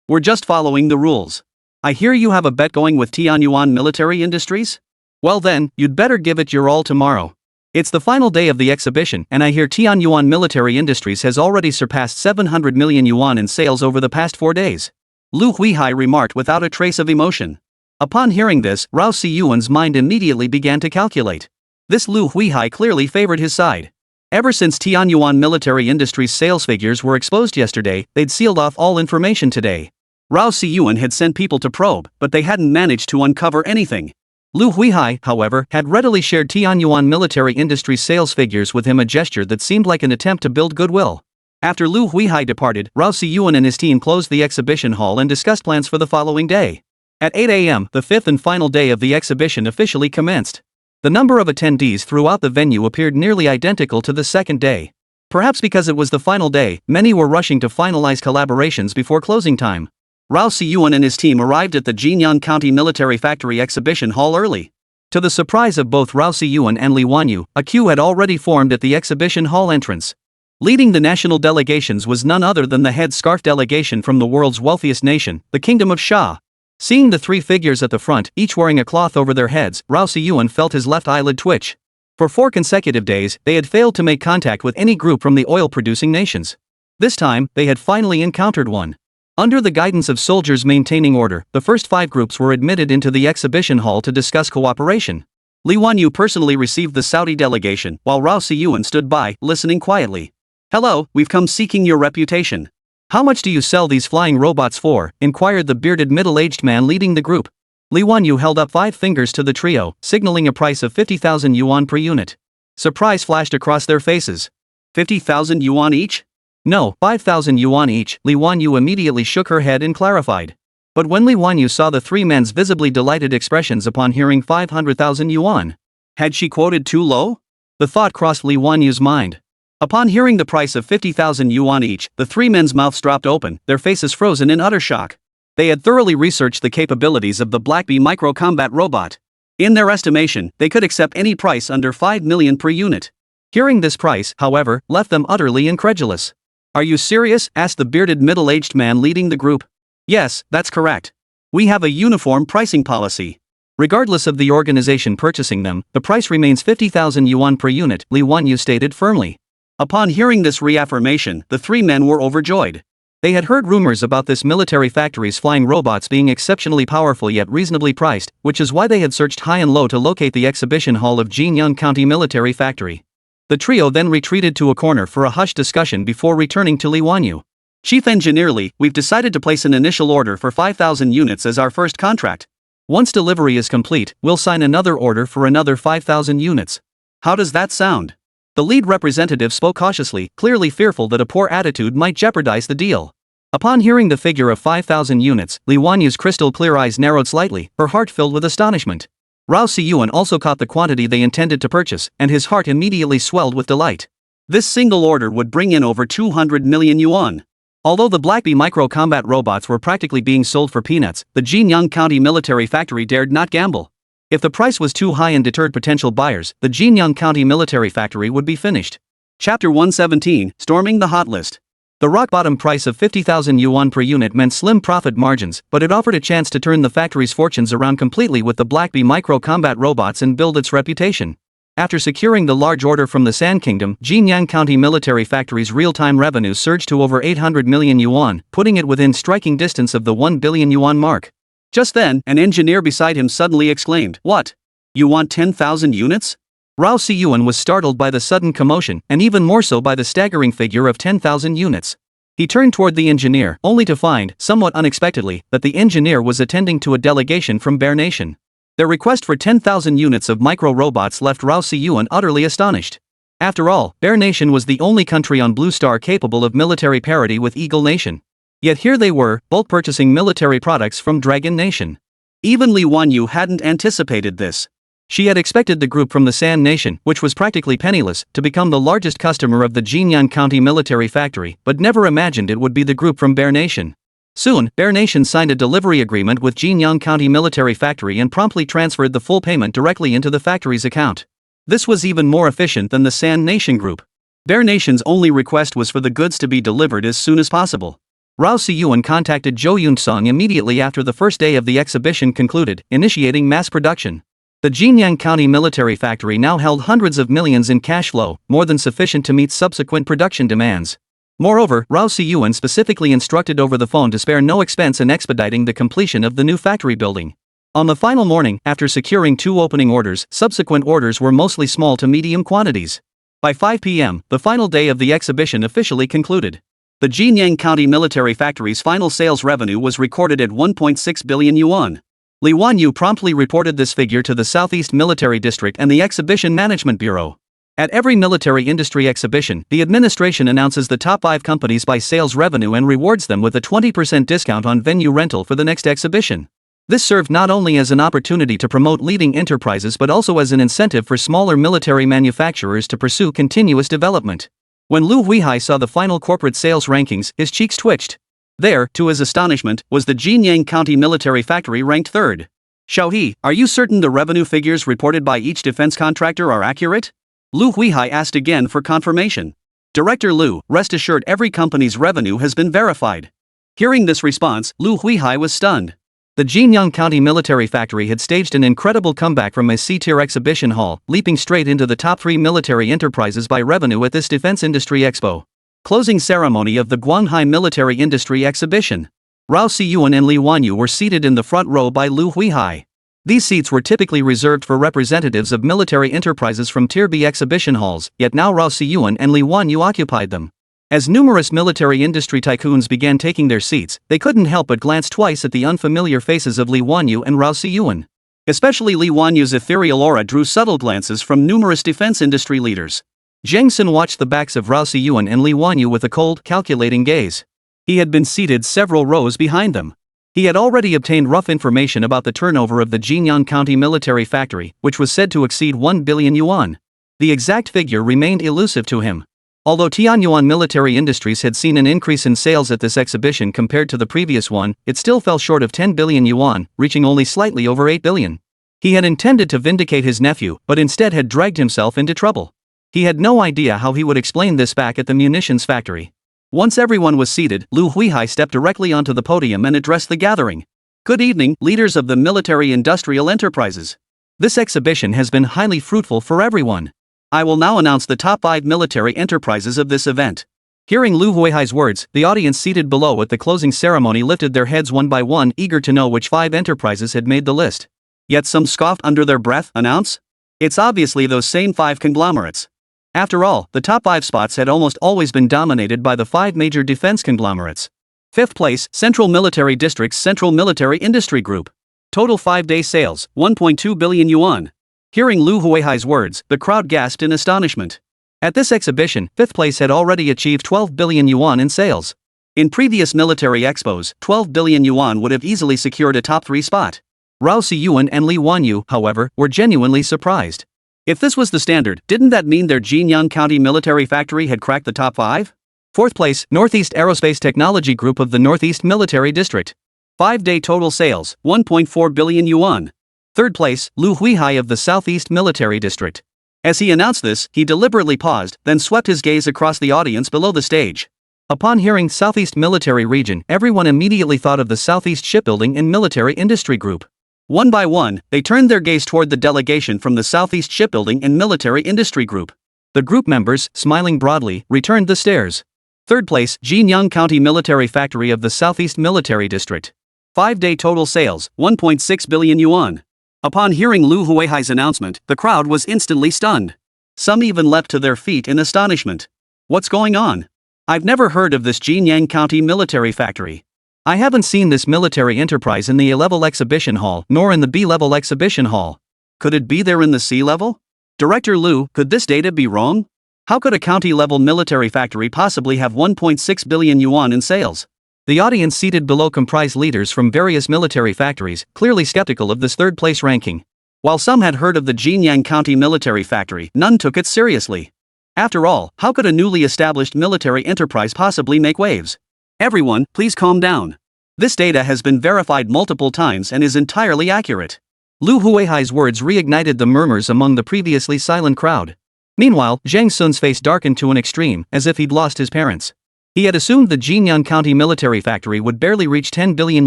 We're just following the rules. I hear you have a bet going with Tianyuan Military Industries? Well then, you'd better give it your all tomorrow. It's the final day of the exhibition, and I hear Tianyuan Military Industries has already surpassed 700 million yuan in sales over the past 4 days. Lu Huihai remarked without a trace of emotion. Upon hearing this, Rao Siyuan's mind immediately began to calculate. This Lu Huihai clearly favored his side. Ever since Tianyuan Military Industries' sales figures were exposed yesterday, they'd sealed off all information today. Rao Siyuan had sent people to probe, but they hadn't managed to uncover anything. Lu Huihai, however, had readily shared Tianyuan Military Industries' sales figures with him, a gesture that seemed like an attempt to build goodwill. After Lu Huihai departed, Rao Siyuan and his team closed the exhibition hall and discussed plans for the following day. At 8 a.m., the fifth and final day of the exhibition officially commenced. The number of attendees throughout the venue appeared nearly identical to the second day. Perhaps because it was the final day, many were rushing to finalize collaborations before closing time. Rao Siyuan and his team arrived at the Jinyang County Military Factory exhibition hall early. To the surprise of both Rao Siyuan and Li Wanyu, a queue had already formed at the exhibition hall entrance. Leading the national delegations was none other than the head scarf delegation from the world's wealthiest nation, the Kingdom of Sha. Seeing the 3 figures at the front, each wearing a cloth over their heads, Rao Siyuan felt his left eyelid twitch. For 4 consecutive days, they had failed to make contact with any group from the oil-producing nations. This time, they had finally encountered one. Under the guidance of soldiers maintaining order, the first 5 groups were admitted into the exhibition hall to discuss cooperation. Li Wanyu personally received the Saudi delegation, while Rao Siyuan stood by, listening quietly. "Hello, we've come seeking your reputation. How much do you sell these flying robots for?" inquired the bearded middle-aged man leading the group. Li Wanyu held up 5 fingers to the trio, signaling a price of 50,000 yuan per unit. Surprise flashed across their faces. 50,000 yuan each? No, 5,000 yuan each. Li Wanyu immediately shook her head and clarified. But when Li Wanyu saw the 3 men's visibly delighted expressions upon hearing 500,000 yuan, had she quoted too low? The thought crossed Li Wanyu's mind. Upon hearing the price of 50,000 yuan each, the 3 men's mouths dropped open, their faces frozen in utter shock. They had thoroughly researched the capabilities of the Black Bee micro-combat robot. In their estimation, they could accept any price under 5 million per unit. Hearing this price, however, left them utterly incredulous. "Are you serious?" asked the bearded middle-aged man leading the group. "Yes, that's correct. We have a uniform pricing policy. Regardless of the organization purchasing them, the price remains 50,000 yuan per unit, Li Wanyu stated firmly. Upon hearing this reaffirmation, the three men were overjoyed. They had heard rumors about this military factory's flying robots being exceptionally powerful yet reasonably priced, which is why they had searched high and low to locate the exhibition hall of Jinyang County Military Factory. The trio then retreated to a corner for a hushed discussion before returning to Li Wanyu. Chief Engineer Li, we've decided to place an initial order for 5,000 units as our first contract. Once delivery is complete, we'll sign another order for another 5,000 units. How does that sound? The lead representative spoke cautiously, clearly fearful that a poor attitude might jeopardize the deal. Upon hearing the figure of 5,000 units, Li Wanyu's crystal-clear eyes narrowed slightly, her heart filled with astonishment. Rao Siyuan also caught the quantity they intended to purchase, and his heart immediately swelled with delight. This single order would bring in over 200 million yuan. Although the Blackbee micro-combat robots were practically being sold for peanuts, the Jinyang County Military Factory dared not gamble. If the price was too high and deterred potential buyers, the Jinyang County Military Factory would be finished. Chapter 117, Storming the Hot List. The rock-bottom price of 50,000 yuan per unit meant slim profit margins, but it offered a chance to turn the factory's fortunes around completely with the Blackbee micro-combat robots and build its reputation. After securing the large order from the Sand Kingdom, Jinyang County Military Factory's real-time revenue surged to over 800 million yuan, putting it within striking distance of the 1 billion yuan mark. Just then, an engineer beside him suddenly exclaimed, "What? You want 10,000 units?" Rao Siyuan was startled by the sudden commotion, and even more so by the staggering figure of 10,000 units. He turned toward the engineer, only to find, somewhat unexpectedly, that the engineer was attending to a delegation from Bear Nation. Their request for 10,000 units of micro-robots left Rao Siyuan utterly astonished. After all, Bear Nation was the only country on Blue Star capable of military parity with Eagle Nation. Yet here they were, bulk purchasing military products from Dragon Nation. Even Li Wanyu hadn't anticipated this. She had expected the group from the Sand Nation, which was practically penniless, to become the largest customer of the Jinyang County Military Factory, but never imagined it would be the group from Bear Nation. Soon, Bear Nation signed a delivery agreement with Jinyang County Military Factory and promptly transferred the full payment directly into the factory's account. This was even more efficient than the Sand Nation group. Bear Nation's only request was for the goods to be delivered as soon as possible. Rao Siyuan contacted Zhou Yunsong immediately after the first day of the exhibition concluded, initiating mass production. The Jinyang County Military Factory now held hundreds of millions in cash flow, more than sufficient to meet subsequent production demands. Moreover, Rao Siyuan specifically instructed over the phone to spare no expense in expediting the completion of the new factory building. On the final morning, after securing 2 opening orders, subsequent orders were mostly small to medium quantities. By 5 p.m., the final day of the exhibition officially concluded. The Jinyang County Military Factory's final sales revenue was recorded at 1.6 billion yuan. Li Wanyu promptly reported this figure to the Southeast Military District and the Exhibition Management Bureau. At every military industry exhibition, the administration announces the top 5 companies by sales revenue and rewards them with a 20% discount on venue rental for the next exhibition. This served not only as an opportunity to promote leading enterprises but also as an incentive for smaller military manufacturers to pursue continuous development. When Lu Huihai saw the final corporate sales rankings, his cheeks twitched. There, to his astonishment, was the Jinyang County Military Factory ranked 3rd. Xiaohe, are you certain the revenue figures reported by each defense contractor are accurate? Lu Huihai asked again for confirmation. Director Lu, rest assured every company's revenue has been verified. Hearing this response, Lu Huihai was stunned. The Jinyang County Military Factory had staged an incredible comeback from a C-tier exhibition hall, leaping straight into the top 3 military enterprises by revenue at this Defense Industry Expo. Closing ceremony of the Guanghai Military Industry Exhibition. Rao Siyuan and Li Wanyu were seated in the front row by Lu Huihai. These seats were typically reserved for representatives of military enterprises from Tier B exhibition halls, yet now Rao Siyuan and Li Wanyu occupied them. As numerous military industry tycoons began taking their seats, they couldn't help but glance twice at the unfamiliar faces of Li Wanyu and Rao Siyuan. Especially Li Wanyu's ethereal aura drew subtle glances from numerous defense industry leaders. Zheng Sun watched the backs of Rao Siyuan and Li Wanyu with a cold, calculating gaze. He had been seated several rows behind them. He had already obtained rough information about the turnover of the Jinyang County Military Factory, which was said to exceed 1 billion yuan. The exact figure remained elusive to him. Although Tianyuan Military Industries had seen an increase in sales at this exhibition compared to the previous one, it still fell short of 10 billion yuan, reaching only slightly over 8 billion. He had intended to vindicate his nephew, but instead had dragged himself into trouble. He had no idea how he would explain this back at the munitions factory. Once everyone was seated, Lu Huihai stepped directly onto the podium and addressed the gathering. Good evening, leaders of the military-industrial enterprises. This exhibition has been highly fruitful for everyone. I will now announce the top 5 military enterprises of this event. Hearing Lu Huihai's words, the audience seated below at the closing ceremony lifted their heads one by one, eager to know which 5 enterprises had made the list. Yet some scoffed under their breath, announce? It's obviously those same 5 conglomerates. After all, the top 5 spots had almost always been dominated by the 5 major defense conglomerates. 5th place, Central Military District's Central Military Industry Group. Total 5-day sales, 1.2 billion yuan. Hearing Lu Huihai's words, the crowd gasped in astonishment. At this exhibition, 5th place had already achieved 12 billion yuan in sales. In previous military expos, 12 billion yuan would have easily secured a top 3 spot. Rao Siyuan and Li Wanyu, however, were genuinely surprised. If this was the standard, didn't that mean their Jinyang County military factory had cracked the top 5? 4th place, Northeast Aerospace Technology Group of the Northeast Military District. 5-day total sales, 1.4 billion yuan. 3rd place, Lu Huihai of the Southeast Military District. As he announced this, he deliberately paused, then swept his gaze across the audience below the stage. Upon hearing Southeast Military Region, everyone immediately thought of the Southeast Shipbuilding and Military Industry Group. One by one, they turned their gaze toward the delegation from the Southeast Shipbuilding and Military Industry Group. The group members, smiling broadly, returned the stares. 3rd place, Jinyang County Military Factory of the Southeast Military District. 5-day total sales, 1.6 billion yuan. Upon hearing Lu Huihai's announcement, the crowd was instantly stunned. Some even leapt to their feet in astonishment. What's going on? I've never heard of this Jinyang County Military Factory. I haven't seen this military enterprise in the A-level exhibition hall, nor in the B-level exhibition hall. Could it be there in the C-level? Director Lu, could this data be wrong? How could a county-level military factory possibly have 1.6 billion yuan in sales? The audience seated below comprised leaders from various military factories, clearly skeptical of this 3rd-place ranking. While some had heard of the Jinyang County Military Factory, none took it seriously. After all, how could a newly established military enterprise possibly make waves? Everyone, please calm down. This data has been verified multiple times and is entirely accurate. Lu Huihai's words reignited the murmurs among the previously silent crowd. Meanwhile, Zhang Sun's face darkened to an extreme, as if he'd lost his parents. He had assumed the Jinyang County Military Factory would barely reach 10 billion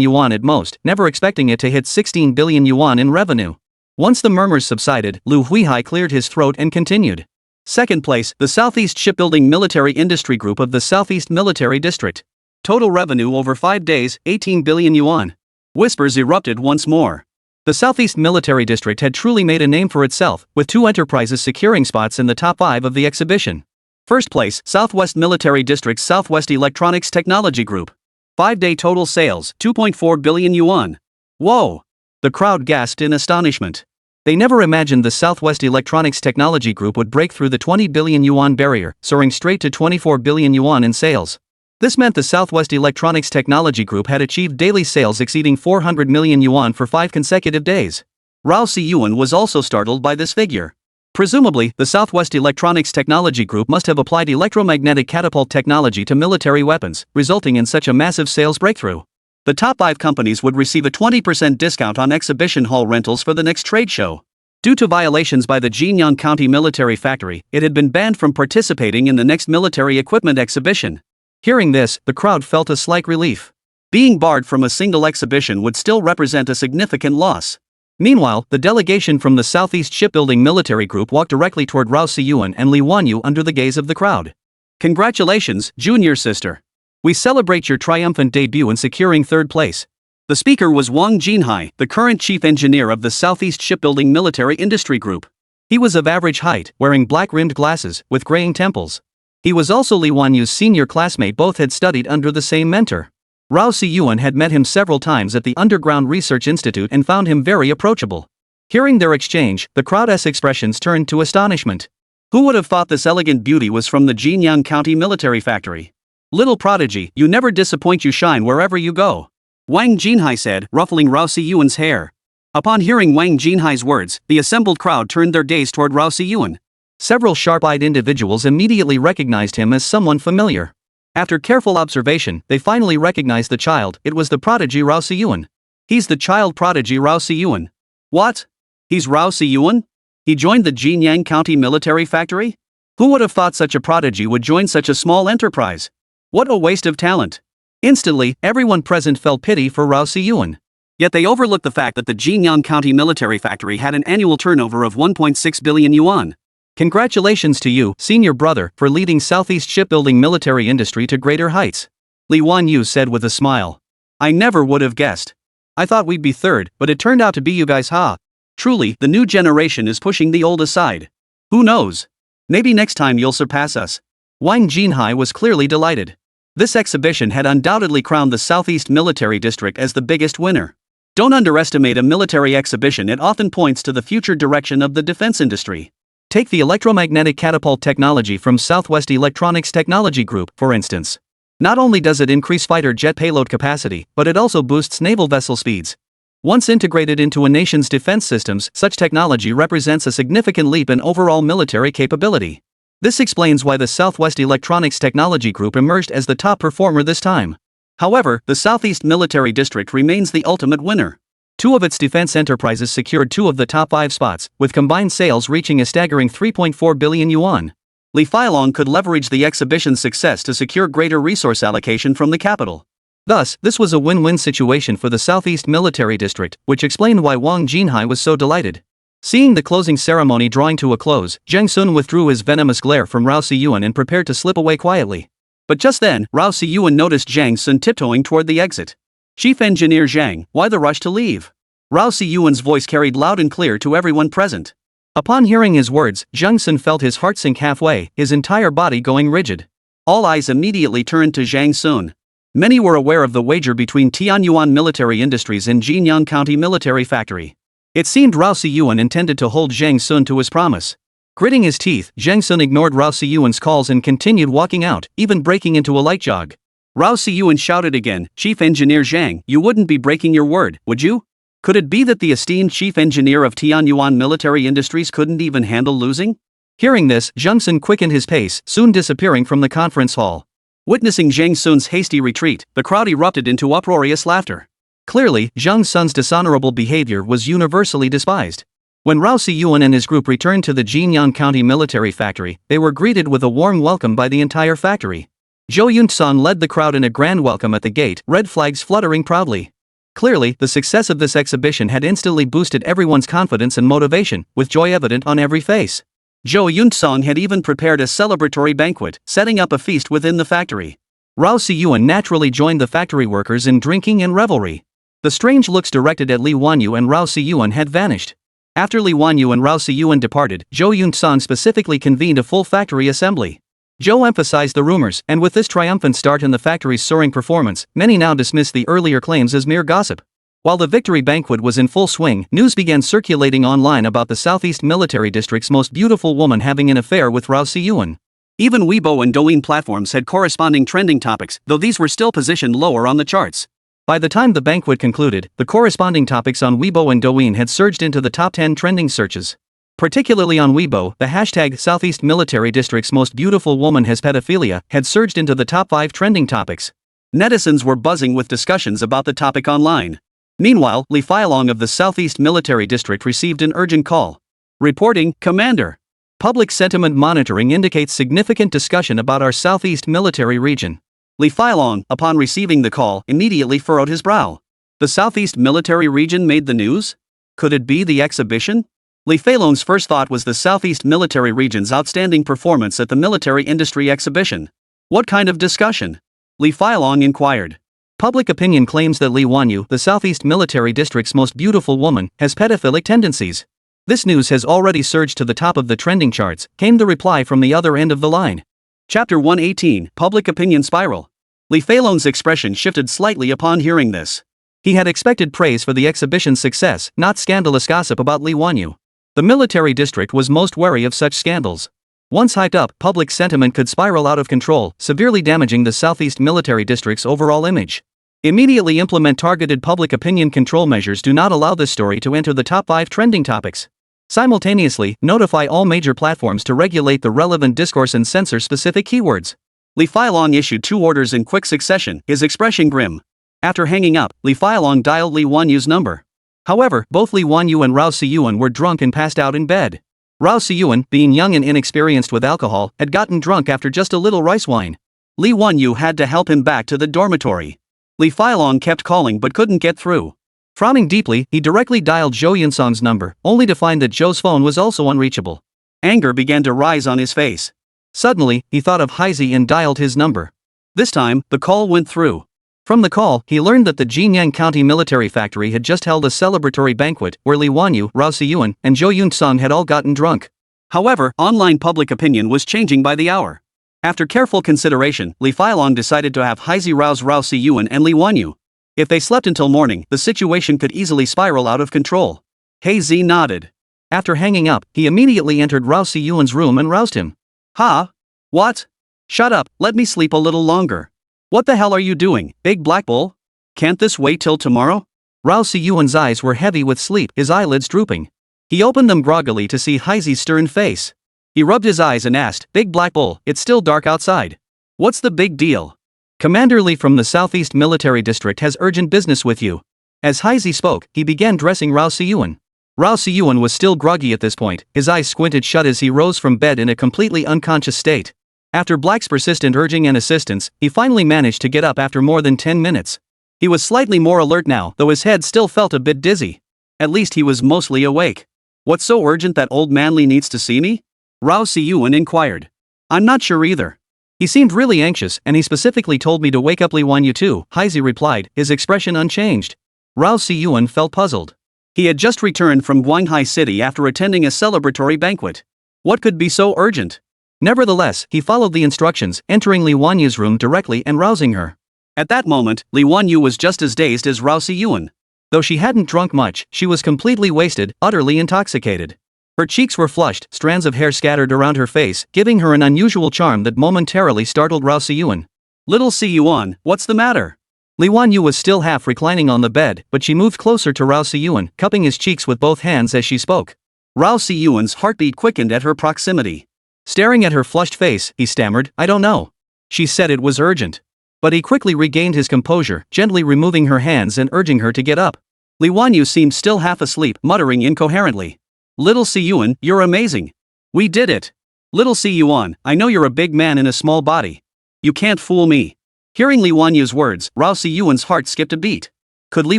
yuan at most, never expecting it to hit 16 billion yuan in revenue. Once the murmurs subsided, Lu Huihai cleared his throat and continued. 2nd place, the Southeast Shipbuilding Military Industry Group of the Southeast Military District. Total revenue over 5 days, 18 billion yuan. Whispers erupted once more. The Southeast Military District had truly made a name for itself, with 2 enterprises securing spots in the top 5 of the exhibition. 1st place, Southwest Military District's Southwest Electronics Technology Group. 5-day total sales, 2.4 billion yuan. Whoa! The crowd gasped in astonishment. They never imagined the Southwest Electronics Technology Group would break through the 20 billion yuan barrier, soaring straight to 24 billion yuan in sales. This meant the Southwest Electronics Technology Group had achieved daily sales exceeding 400 million yuan for 5 consecutive days. Rao Siyuan was also startled by this figure. Presumably, the Southwest Electronics Technology Group must have applied electromagnetic catapult technology to military weapons, resulting in such a massive sales breakthrough. The top 5 companies would receive a 20% discount on exhibition hall rentals for the next trade show. Due to violations by the Jinyang County Military Factory, it had been banned from participating in the next military equipment exhibition. Hearing this, the crowd felt a slight relief. Being barred from a single exhibition would still represent a significant loss. Meanwhile, the delegation from the Southeast Shipbuilding Military Group walked directly toward Rao Siyuan and Li Wanyu under the gaze of the crowd. Congratulations, junior sister. We celebrate your triumphant debut in securing 3rd place. The speaker was Wang Jinhai, the current chief engineer of the Southeast Shipbuilding Military Industry Group. He was of average height, wearing black-rimmed glasses, with graying temples. He was also Li Wanyu's senior classmate. Both had studied under the same mentor. Rao Siyuan had met him several times at the Underground Research Institute and found him very approachable. Hearing their exchange, the crowd's expressions turned to astonishment. Who would have thought this elegant beauty was from the Jinyang County Military Factory? Little prodigy, you never disappoint, you shine wherever you go. Wang Jinhai said, ruffling Rao Siyuan's hair. Upon hearing Wang Jinhai's words, the assembled crowd turned their gaze toward Rao Siyuan. Several sharp-eyed individuals immediately recognized him as someone familiar. After careful observation, they finally recognized the child. It was the prodigy Rao Siyuan. He's the child prodigy Rao Siyuan. What? He's Rao Siyuan? He joined the Jinyang County Military Factory? Who would have thought such a prodigy would join such a small enterprise? What a waste of talent. Instantly, everyone present felt pity for Rao Siyuan. Yet they overlooked the fact that the Jinyang County Military Factory had an annual turnover of 1.6 billion yuan. Congratulations to you, senior brother, for leading Southeast shipbuilding military industry to greater heights. Li Wanyu said with a smile. I never would have guessed. I thought we'd be third, but it turned out to be you guys, ha. Truly, the new generation is pushing the old aside. Who knows? Maybe next time you'll surpass us. Wang Jinhai was clearly delighted. This exhibition had undoubtedly crowned the Southeast Military District as the biggest winner. Don't underestimate a military exhibition, it often points to the future direction of the defense industry. Take the electromagnetic catapult technology from Southwest Electronics Technology Group, for instance. Not only does it increase fighter jet payload capacity, but it also boosts naval vessel speeds. Once integrated into a nation's defense systems, such technology represents a significant leap in overall military capability. This explains why the Southwest Electronics Technology Group emerged as the top performer this time. However, the Southeast Military District remains the ultimate winner. Two of its defense enterprises secured two of the top 5 spots, with combined sales reaching a staggering 3.4 billion yuan. Li Failong could leverage the exhibition's success to secure greater resource allocation from the capital. Thus, this was a win-win situation for the Southeast Military District, which explained why Wang Jinhai was so delighted. Seeing the closing ceremony drawing to a close, Zhang Sun withdrew his venomous glare from Rao Siyuan and prepared to slip away quietly. But just then, Rao Siyuan noticed Zhang Sun tiptoeing toward the exit. Chief Engineer Zhang, why the rush to leave? Rao Siyuan's voice carried loud and clear to everyone present. Upon hearing his words, Zhang Sun felt his heart sink halfway, his entire body going rigid. All eyes immediately turned to Zhang Sun. Many were aware of the wager between Tianyuan Military Industries and Jinyang County Military Factory. It seemed Rao Siyuan intended to hold Zhang Sun to his promise. Gritting his teeth, Zhang Sun ignored Rao Siyuan's calls and continued walking out, even breaking into a light jog. Rao Siyuan shouted again, Chief Engineer Zhang, you wouldn't be breaking your word, would you? Could it be that the esteemed Chief Engineer of Tianyuan Military Industries couldn't even handle losing? Hearing this, Zhang Sun quickened his pace, soon disappearing from the conference hall. Witnessing Zhang Sun's hasty retreat, the crowd erupted into uproarious laughter. Clearly, Zhang Sun's dishonorable behavior was universally despised. When Rao Siyuan and his group returned to the Jinyang County Military Factory, they were greeted with a warm welcome by the entire factory. Zhou Yunsan led the crowd in a grand welcome at the gate, red flags fluttering proudly. Clearly, the success of this exhibition had instantly boosted everyone's confidence and motivation, with joy evident on every face. Zhou Yunsong had even prepared a celebratory banquet, setting up a feast within the factory. Rao Siyuan naturally joined the factory workers in drinking and revelry. The strange looks directed at Li Wanyu and Rao Siyuan had vanished. After Li Wanyu and Rao Siyuan departed, Zhou Yunsong specifically convened a full factory assembly. Zhou emphasized the rumors, and with this triumphant start in the factory's soaring performance, many now dismissed the earlier claims as mere gossip. While the victory banquet was in full swing, news began circulating online about the Southeast Military District's most beautiful woman having an affair with Rao Siyuan. Even Weibo and Douyin platforms had corresponding trending topics, though these were still positioned lower on the charts. By the time the banquet concluded, the corresponding topics on Weibo and Douyin had surged into the top 10 trending searches. Particularly on Weibo, the hashtag Southeast Military District's most beautiful woman has pedophilia had surged into the top 5 trending topics. Netizens were buzzing with discussions about the topic online. Meanwhile, Li Failong of the Southeast Military District received an urgent call. Reporting, Commander. Public sentiment monitoring indicates significant discussion about our Southeast Military region. Li Failong, upon receiving the call, immediately furrowed his brow. The Southeast Military region made the news? Could it be the exhibition? Li Failong's first thought was the Southeast Military region's outstanding performance at the Military Industry Exhibition. What kind of discussion? Li Failong inquired. Public opinion claims that Li Wanyu, the Southeast Military District's most beautiful woman, has pedophilic tendencies. This news has already surged to the top of the trending charts, came the reply from the other end of the line. Chapter 118, Public Opinion Spiral. Li Failong's expression shifted slightly upon hearing this. He had expected praise for the exhibition's success, not scandalous gossip about Li Wanyu. The military district was most wary of such scandals. Once hyped up, public sentiment could spiral out of control, severely damaging the Southeast Military District's overall image. Immediately implement targeted public opinion control measures. Do not allow this story to enter the top 5 trending topics. Simultaneously, notify all major platforms to regulate the relevant discourse and censor specific keywords. Li Failong issued 2 orders in quick succession, his expression grim. After hanging up, Li Failong dialed Li Wanyu's number. However, both Li Wanyu and Rao Siyuan were drunk and passed out in bed. Rao Siyuan, being young and inexperienced with alcohol, had gotten drunk after just a little rice wine. Li Wanyu had to help him back to the dormitory. Li Failong kept calling but couldn't get through. Frowning deeply, he directly dialed Zhou Yunsong's number, only to find that Zhou's phone was also unreachable. Anger began to rise on his face. Suddenly, he thought of Haizi and dialed his number. This time, the call went through. From the call, he learned that the Jinyang County Military Factory had just held a celebratory banquet where Li Wanyu, Rao Siyuan, and Zhou Yunsong had all gotten drunk. However, online public opinion was changing by the hour. After careful consideration, Li Feilong decided to have Haizi rouse Rao Siyuan and Li Wanyu. If they slept until morning, the situation could easily spiral out of control. Haizi nodded. After hanging up, he immediately entered Rao Siyuan's room and roused him. Ha? What? Shut up, let me sleep a little longer. What the hell are you doing, big black bull? Can't this wait till tomorrow? Rao Siyuan's eyes were heavy with sleep, his eyelids drooping. He opened them groggily to see Haizi's stern face. He rubbed his eyes and asked, "Big black bull, it's still dark outside. What's the big deal?" "Commander Li from the Southeast Military District has urgent business with you." As Haizi spoke, he began dressing Rao Siyuan. Rao Siyuan was still groggy at this point, his eyes squinted shut as he rose from bed in a completely unconscious state. After Black's persistent urging and assistance, he finally managed to get up after more than 10 minutes. He was slightly more alert now, though his head still felt a bit dizzy. At least he was mostly awake. "What's so urgent that old man Li needs to see me?" Rao Siyuan inquired. "I'm not sure either. He seemed really anxious and he specifically told me to wake up Li Wanyu too," Haizi replied, his expression unchanged. Rao Siyuan felt puzzled. He had just returned from Guanghai City after attending a celebratory banquet. What could be so urgent? Nevertheless, he followed the instructions, entering Li Wanyu's room directly and rousing her. At that moment, Li Wanyu was just as dazed as Rao Siyuan. Though she hadn't drunk much, she was completely wasted, utterly intoxicated. Her cheeks were flushed, strands of hair scattered around her face, giving her an unusual charm that momentarily startled Rao Siyuan. "Little Siyuan, what's the matter?" Li Wanyu was still half reclining on the bed, but she moved closer to Rao Siyuan, cupping his cheeks with both hands as she spoke. Rao Siyuan's heartbeat quickened at her proximity. Staring at her flushed face, he stammered, "I don't know." She said it was urgent. But he quickly regained his composure, gently removing her hands and urging her to get up. Li Wanyu seemed still half asleep, muttering incoherently. "Little Siyuan, you're amazing. We did it. Little Siyuan, I know you're a big man in a small body. You can't fool me." Hearing Li Wanyu's words, Rao Siyuan's heart skipped a beat. Could Li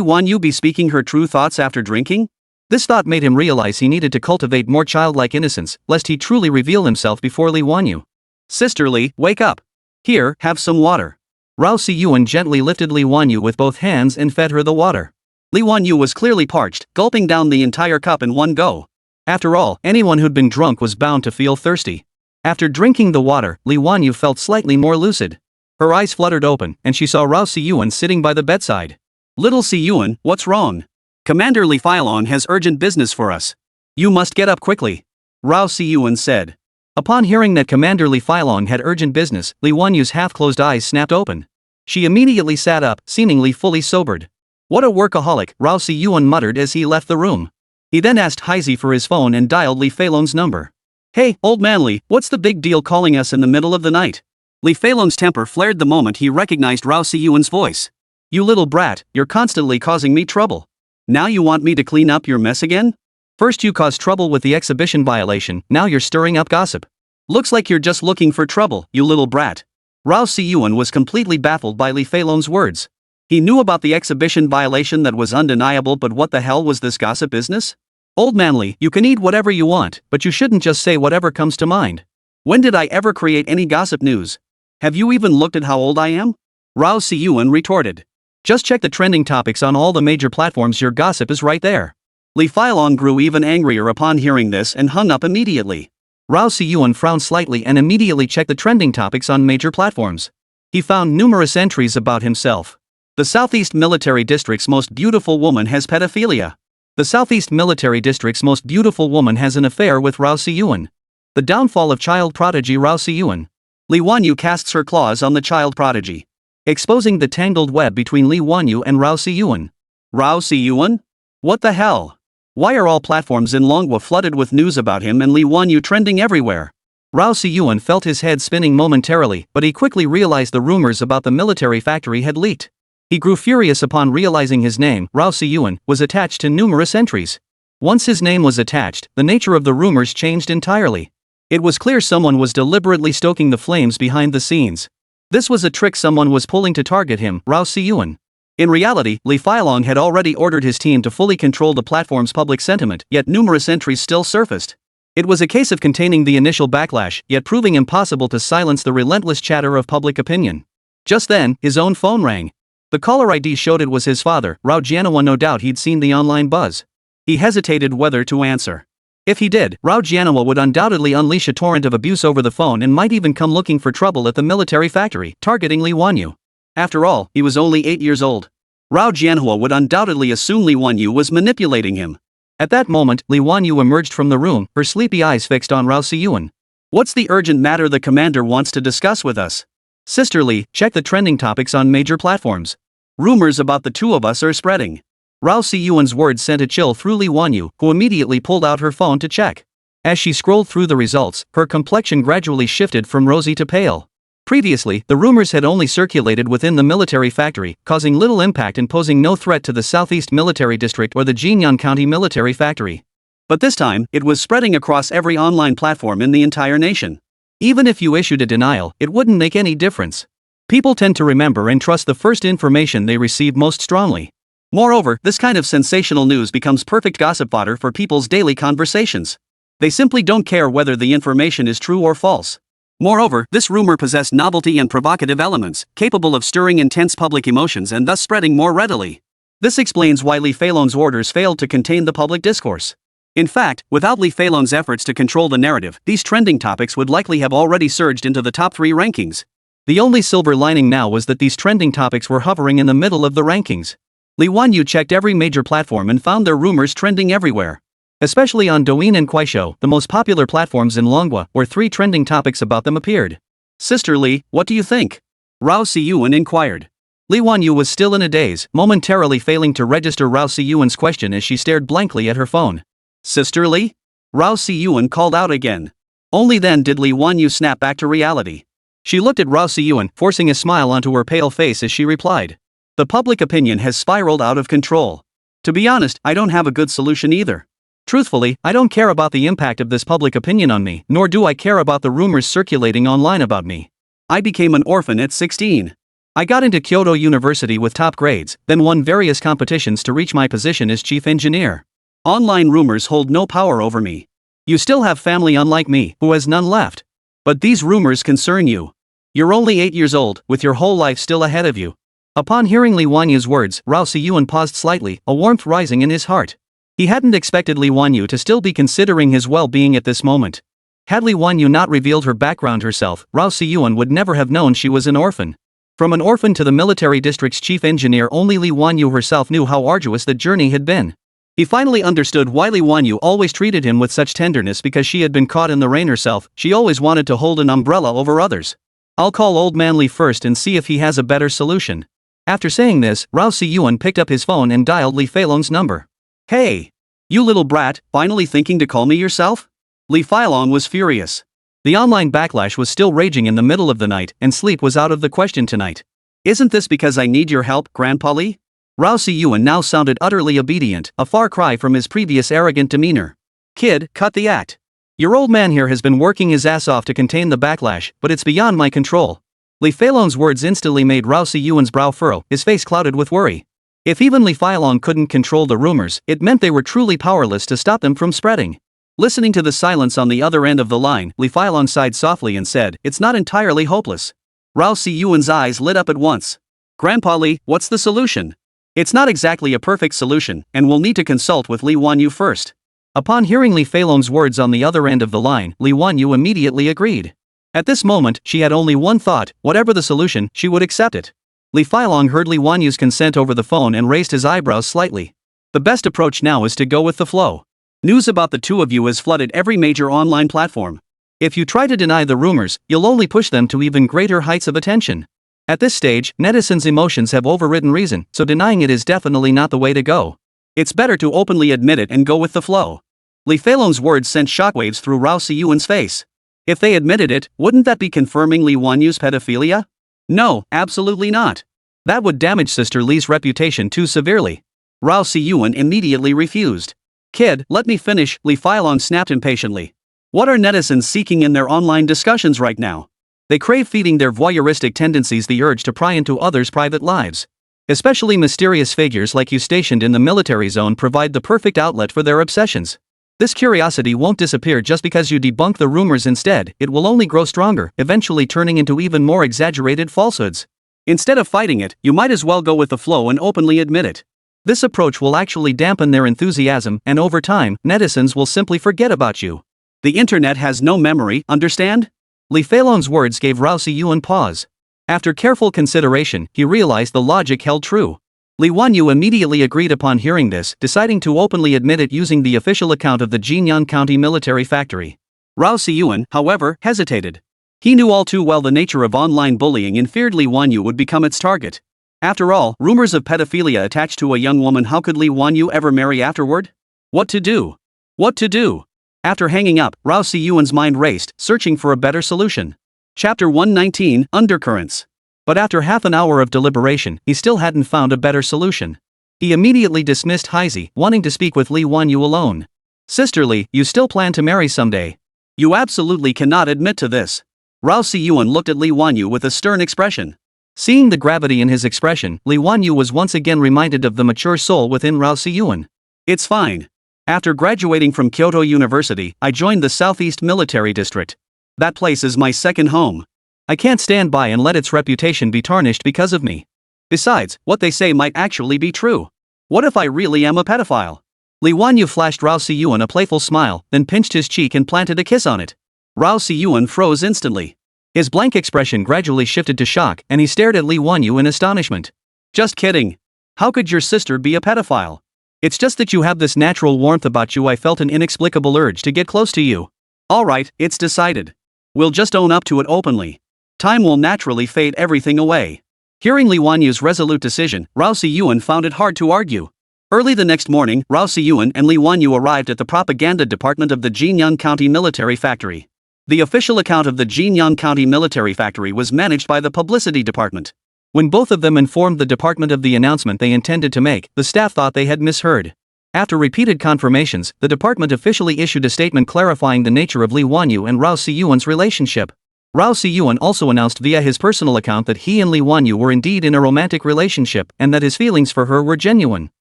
Wanyu be speaking her true thoughts after drinking? This thought made him realize he needed to cultivate more childlike innocence, lest he truly reveal himself before Li Wanyu. "Sister Li, wake up. Here, have some water." Rao Siyuan gently lifted Li Wanyu with both hands and fed her the water. Li Wanyu was clearly parched, gulping down the entire cup in one go. After all, anyone who'd been drunk was bound to feel thirsty. After drinking the water, Li Wanyu felt slightly more lucid. Her eyes fluttered open, and she saw Rao Siyuan sitting by the bedside. "Little Siyuan, what's wrong? Commander Li Feilong has urgent business for us. You must get up quickly," Rao Siyuan said. Upon hearing that Commander Li Feilong had urgent business, Li Wanyu's half-closed eyes snapped open. She immediately sat up, seemingly fully sobered. "What a workaholic," Rao Siyuan muttered as he left the room. He then asked Haizi for his phone and dialed Li Feilong's number. "Hey, old man Li, what's the big deal calling us in the middle of the night?" Li Feilong's temper flared the moment he recognized Rao Siyuan's voice. "You little brat, you're constantly causing me trouble. Now you want me to clean up your mess again? First you caused trouble with the exhibition violation, now you're stirring up gossip. Looks like you're just looking for trouble, you little brat." Rao Siyuan was completely baffled by Li Feilong's words. He knew about the exhibition violation that was undeniable, but what the hell was this gossip business? "Old man Li, you can eat whatever you want, but you shouldn't just say whatever comes to mind. When did I ever create any gossip news? Have you even looked at how old I am?" Rao Siyuan retorted. "Just check the trending topics on all the major platforms, your gossip is right there." Li Feilong grew even angrier upon hearing this and hung up immediately. Rao Siyuan frowned slightly and immediately checked the trending topics on major platforms. He found numerous entries about himself. The Southeast Military District's most beautiful woman has pedophilia. The Southeast Military District's most beautiful woman has an affair with Rao Siyuan. The downfall of child prodigy Rao Siyuan. Li Wanyu casts her claws on the child prodigy, exposing the tangled web between Li Wanyu and Rao Siyuan. Rao Siyuan? What the hell? Why are all platforms in Manhwa flooded with news about him and Li Wanyu trending everywhere? Rao Siyuan felt his head spinning momentarily, but he quickly realized the rumors about the military factory had leaked. He grew furious upon realizing his name, Rao Siyuan, was attached to numerous entries. Once his name was attached, the nature of the rumors changed entirely. It was clear someone was deliberately stoking the flames behind the scenes. This was a trick someone was pulling to target him, Rao Siyuan. In reality, Li Feilong had already ordered his team to fully control the platform's public sentiment, yet numerous entries still surfaced. It was a case of containing the initial backlash, yet proving impossible to silence the relentless chatter of public opinion. Just then, his own phone rang. The caller ID showed it was his father, Rao Jianhua. No doubt he'd seen the online buzz. He hesitated whether to answer. If he did, Rao Jianhua would undoubtedly unleash a torrent of abuse over the phone and might even come looking for trouble at the military factory, targeting Li Wanyu. After all, he was only 8 years old. Rao Jianhua would undoubtedly assume Li Wanyu was manipulating him. At that moment, Li Wanyu emerged from the room, her sleepy eyes fixed on Rao Siyuan. "What's the urgent matter the commander wants to discuss with us?" "Sister Li, check the trending topics on major platforms. Rumors about the two of us are spreading." Rao Siyuan's words sent a chill through Li Wanyu, who immediately pulled out her phone to check. As she scrolled through the results, her complexion gradually shifted from rosy to pale. Previously, the rumors had only circulated within the military factory, causing little impact and posing no threat to the Southeast Military District or the Jinyan County Military Factory. But this time, it was spreading across every online platform in the entire nation. Even if you issued a denial, it wouldn't make any difference. People tend to remember and trust the first information they receive most strongly. Moreover, this kind of sensational news becomes perfect gossip fodder for people's daily conversations. They simply don't care whether the information is true or false. Moreover, this rumor possessed novelty and provocative elements, capable of stirring intense public emotions and thus spreading more readily. This explains why Li Feilong's orders failed to contain the public discourse. In fact, without Li Feilong's efforts to control the narrative, these trending topics would likely have already surged into the top 3 rankings. The only silver lining now was that these trending topics were hovering in the middle of the rankings. Li Wanyu checked every major platform and found their rumors trending everywhere. Especially on Douyin and Kuaishou, the most popular platforms in Manhwa, where 3 trending topics about them appeared. "Sister Li, what do you think?" Rao Siyuan inquired. Li Wanyu was still in a daze, momentarily failing to register Rao Siyuan's question as she stared blankly at her phone. "Sister Li?" Rao Siyuan called out again. Only then did Li Wanyu snap back to reality. She looked at Rao Siyuan, forcing a smile onto her pale face as she replied. "The public opinion has spiraled out of control. To be honest, I don't have a good solution either. Truthfully, I don't care about the impact of this public opinion on me, nor do I care about the rumors circulating online about me. I became an orphan at 16. I got into Kyoto University with top grades, then won various competitions to reach my position as chief engineer. Online rumors hold no power over me. You still have family unlike me, who has none left. But these rumors concern you. You're only 8 years old, with your whole life still ahead of you." Upon hearing Li Wanyu's words, Rao Siyuan paused slightly, a warmth rising in his heart. He hadn't expected Li Wanyu to still be considering his well-being at this moment. Had Li Wanyu not revealed her background herself, Rao Siyuan would never have known she was an orphan. From an orphan to the military district's chief engineer, only Li Wanyu herself knew how arduous the journey had been. He finally understood why Li Wanyu always treated him with such tenderness, because she had been caught in the rain herself. She always wanted to hold an umbrella over others. "I'll call old man Li first and see if he has a better solution." After saying this, Rao Siyuan picked up his phone and dialed Li Feilong's number. "Hey! You little brat, finally thinking to call me yourself?" Li Feilong was furious. The online backlash was still raging in the middle of the night, and sleep was out of the question tonight. "Isn't this because I need your help, Grandpa Li?" Rao Siyuan now sounded utterly obedient, a far cry from his previous arrogant demeanor. "Kid, cut the act. Your old man here has been working his ass off to contain the backlash, but it's beyond my control." Li Feilong's words instantly made Rao Siyuan's brow furrow, his face clouded with worry. If even Li Feilong couldn't control the rumors, it meant they were truly powerless to stop them from spreading. Listening to the silence on the other end of the line, Li Feilong sighed softly and said, "It's not entirely hopeless." Rao Siyuan's eyes lit up at once. "Grandpa Li, what's the solution?" "It's not exactly a perfect solution, and we'll need to consult with Li Wanyu first." Upon hearing Li Feilong's words on the other end of the line, Li Wanyu immediately agreed. At this moment, she had only one thought: whatever the solution, she would accept it. Li Feilong heard Li Wanyu's consent over the phone and raised his eyebrows slightly. "The best approach now is to go with the flow. News about the two of you has flooded every major online platform. If you try to deny the rumors, you'll only push them to even greater heights of attention. At this stage, netizens' emotions have overridden reason, so denying it is definitely not the way to go. It's better to openly admit it and go with the flow." Li Feilong's words sent shockwaves through Rao Siyuan's face. If they admitted it, wouldn't that be confirming Li Wanyu's pedophilia? No, absolutely not. That would damage Sister Li's reputation too severely. Rao Siyuan immediately refused. "Kid, let me finish," Li Feilong snapped impatiently. "What are netizens seeking in their online discussions right now? They crave feeding their voyeuristic tendencies the urge to pry into others' private lives. Especially mysterious figures like you stationed in the military zone provide the perfect outlet for their obsessions. This curiosity won't disappear just because you debunk the rumors instead, it will only grow stronger, eventually turning into even more exaggerated falsehoods. Instead of fighting it, you might as well go with the flow and openly admit it. This approach will actually dampen their enthusiasm, and over time, netizens will simply forget about you. The internet has no memory, understand? Li Feilong's words gave Rao Siyuan pause. After careful consideration, he realized the logic held true. Li Wanyu immediately agreed upon hearing this, deciding to openly admit it using the official account of the Jinyan County Military Factory. Rao Siyuan, however, hesitated. He knew all too well the nature of online bullying and feared Li Wanyu would become its target. After all, rumors of pedophilia attached to a young woman, how could Li Wanyu ever marry afterward? What to do? What to do? After hanging up, Rao Siyuan's mind raced, searching for a better solution. Chapter 119, Undercurrents. But after half an hour of deliberation, he still hadn't found a better solution. He immediately dismissed Haizi, wanting to speak with Li Wanyu alone. Sister Li, you still plan to marry someday? You absolutely cannot admit to this. Rao Siyuan looked at Li Wanyu with a stern expression. Seeing the gravity in his expression, Li Wanyu was once again reminded of the mature soul within Rao Siyuan. It's fine. After graduating from Kyoto University, I joined the Southeast Military District. That place is my second home. I can't stand by and let its reputation be tarnished because of me. Besides, what they say might actually be true. What if I really am a pedophile? Li Wanyu flashed Rao Siyuan a playful smile, then pinched his cheek and planted a kiss on it. Rao Siyuan froze instantly. His blank expression gradually shifted to shock, and he stared at Li Wanyu in astonishment. Just kidding. How could your sister be a pedophile? It's just that you have this natural warmth about you. I felt an inexplicable urge to get close to you. Alright, it's decided. We'll just own up to it openly. Time will naturally fade everything away. Hearing Li Wanyu's resolute decision, Rao Siyuan found it hard to argue. Early the next morning, Rao Siyuan and Li Wanyu arrived at the propaganda department of the Jinyan County Military Factory. The official account of the Jinyan County Military Factory was managed by the publicity department. When both of them informed the department of the announcement they intended to make, the staff thought they had misheard. After repeated confirmations, the department officially issued a statement clarifying the nature of Li Wanyu and Rao Siyuan's relationship. Rao Siyuan also announced via his personal account that he and Li Wanyu were indeed in a romantic relationship and that his feelings for her were genuine.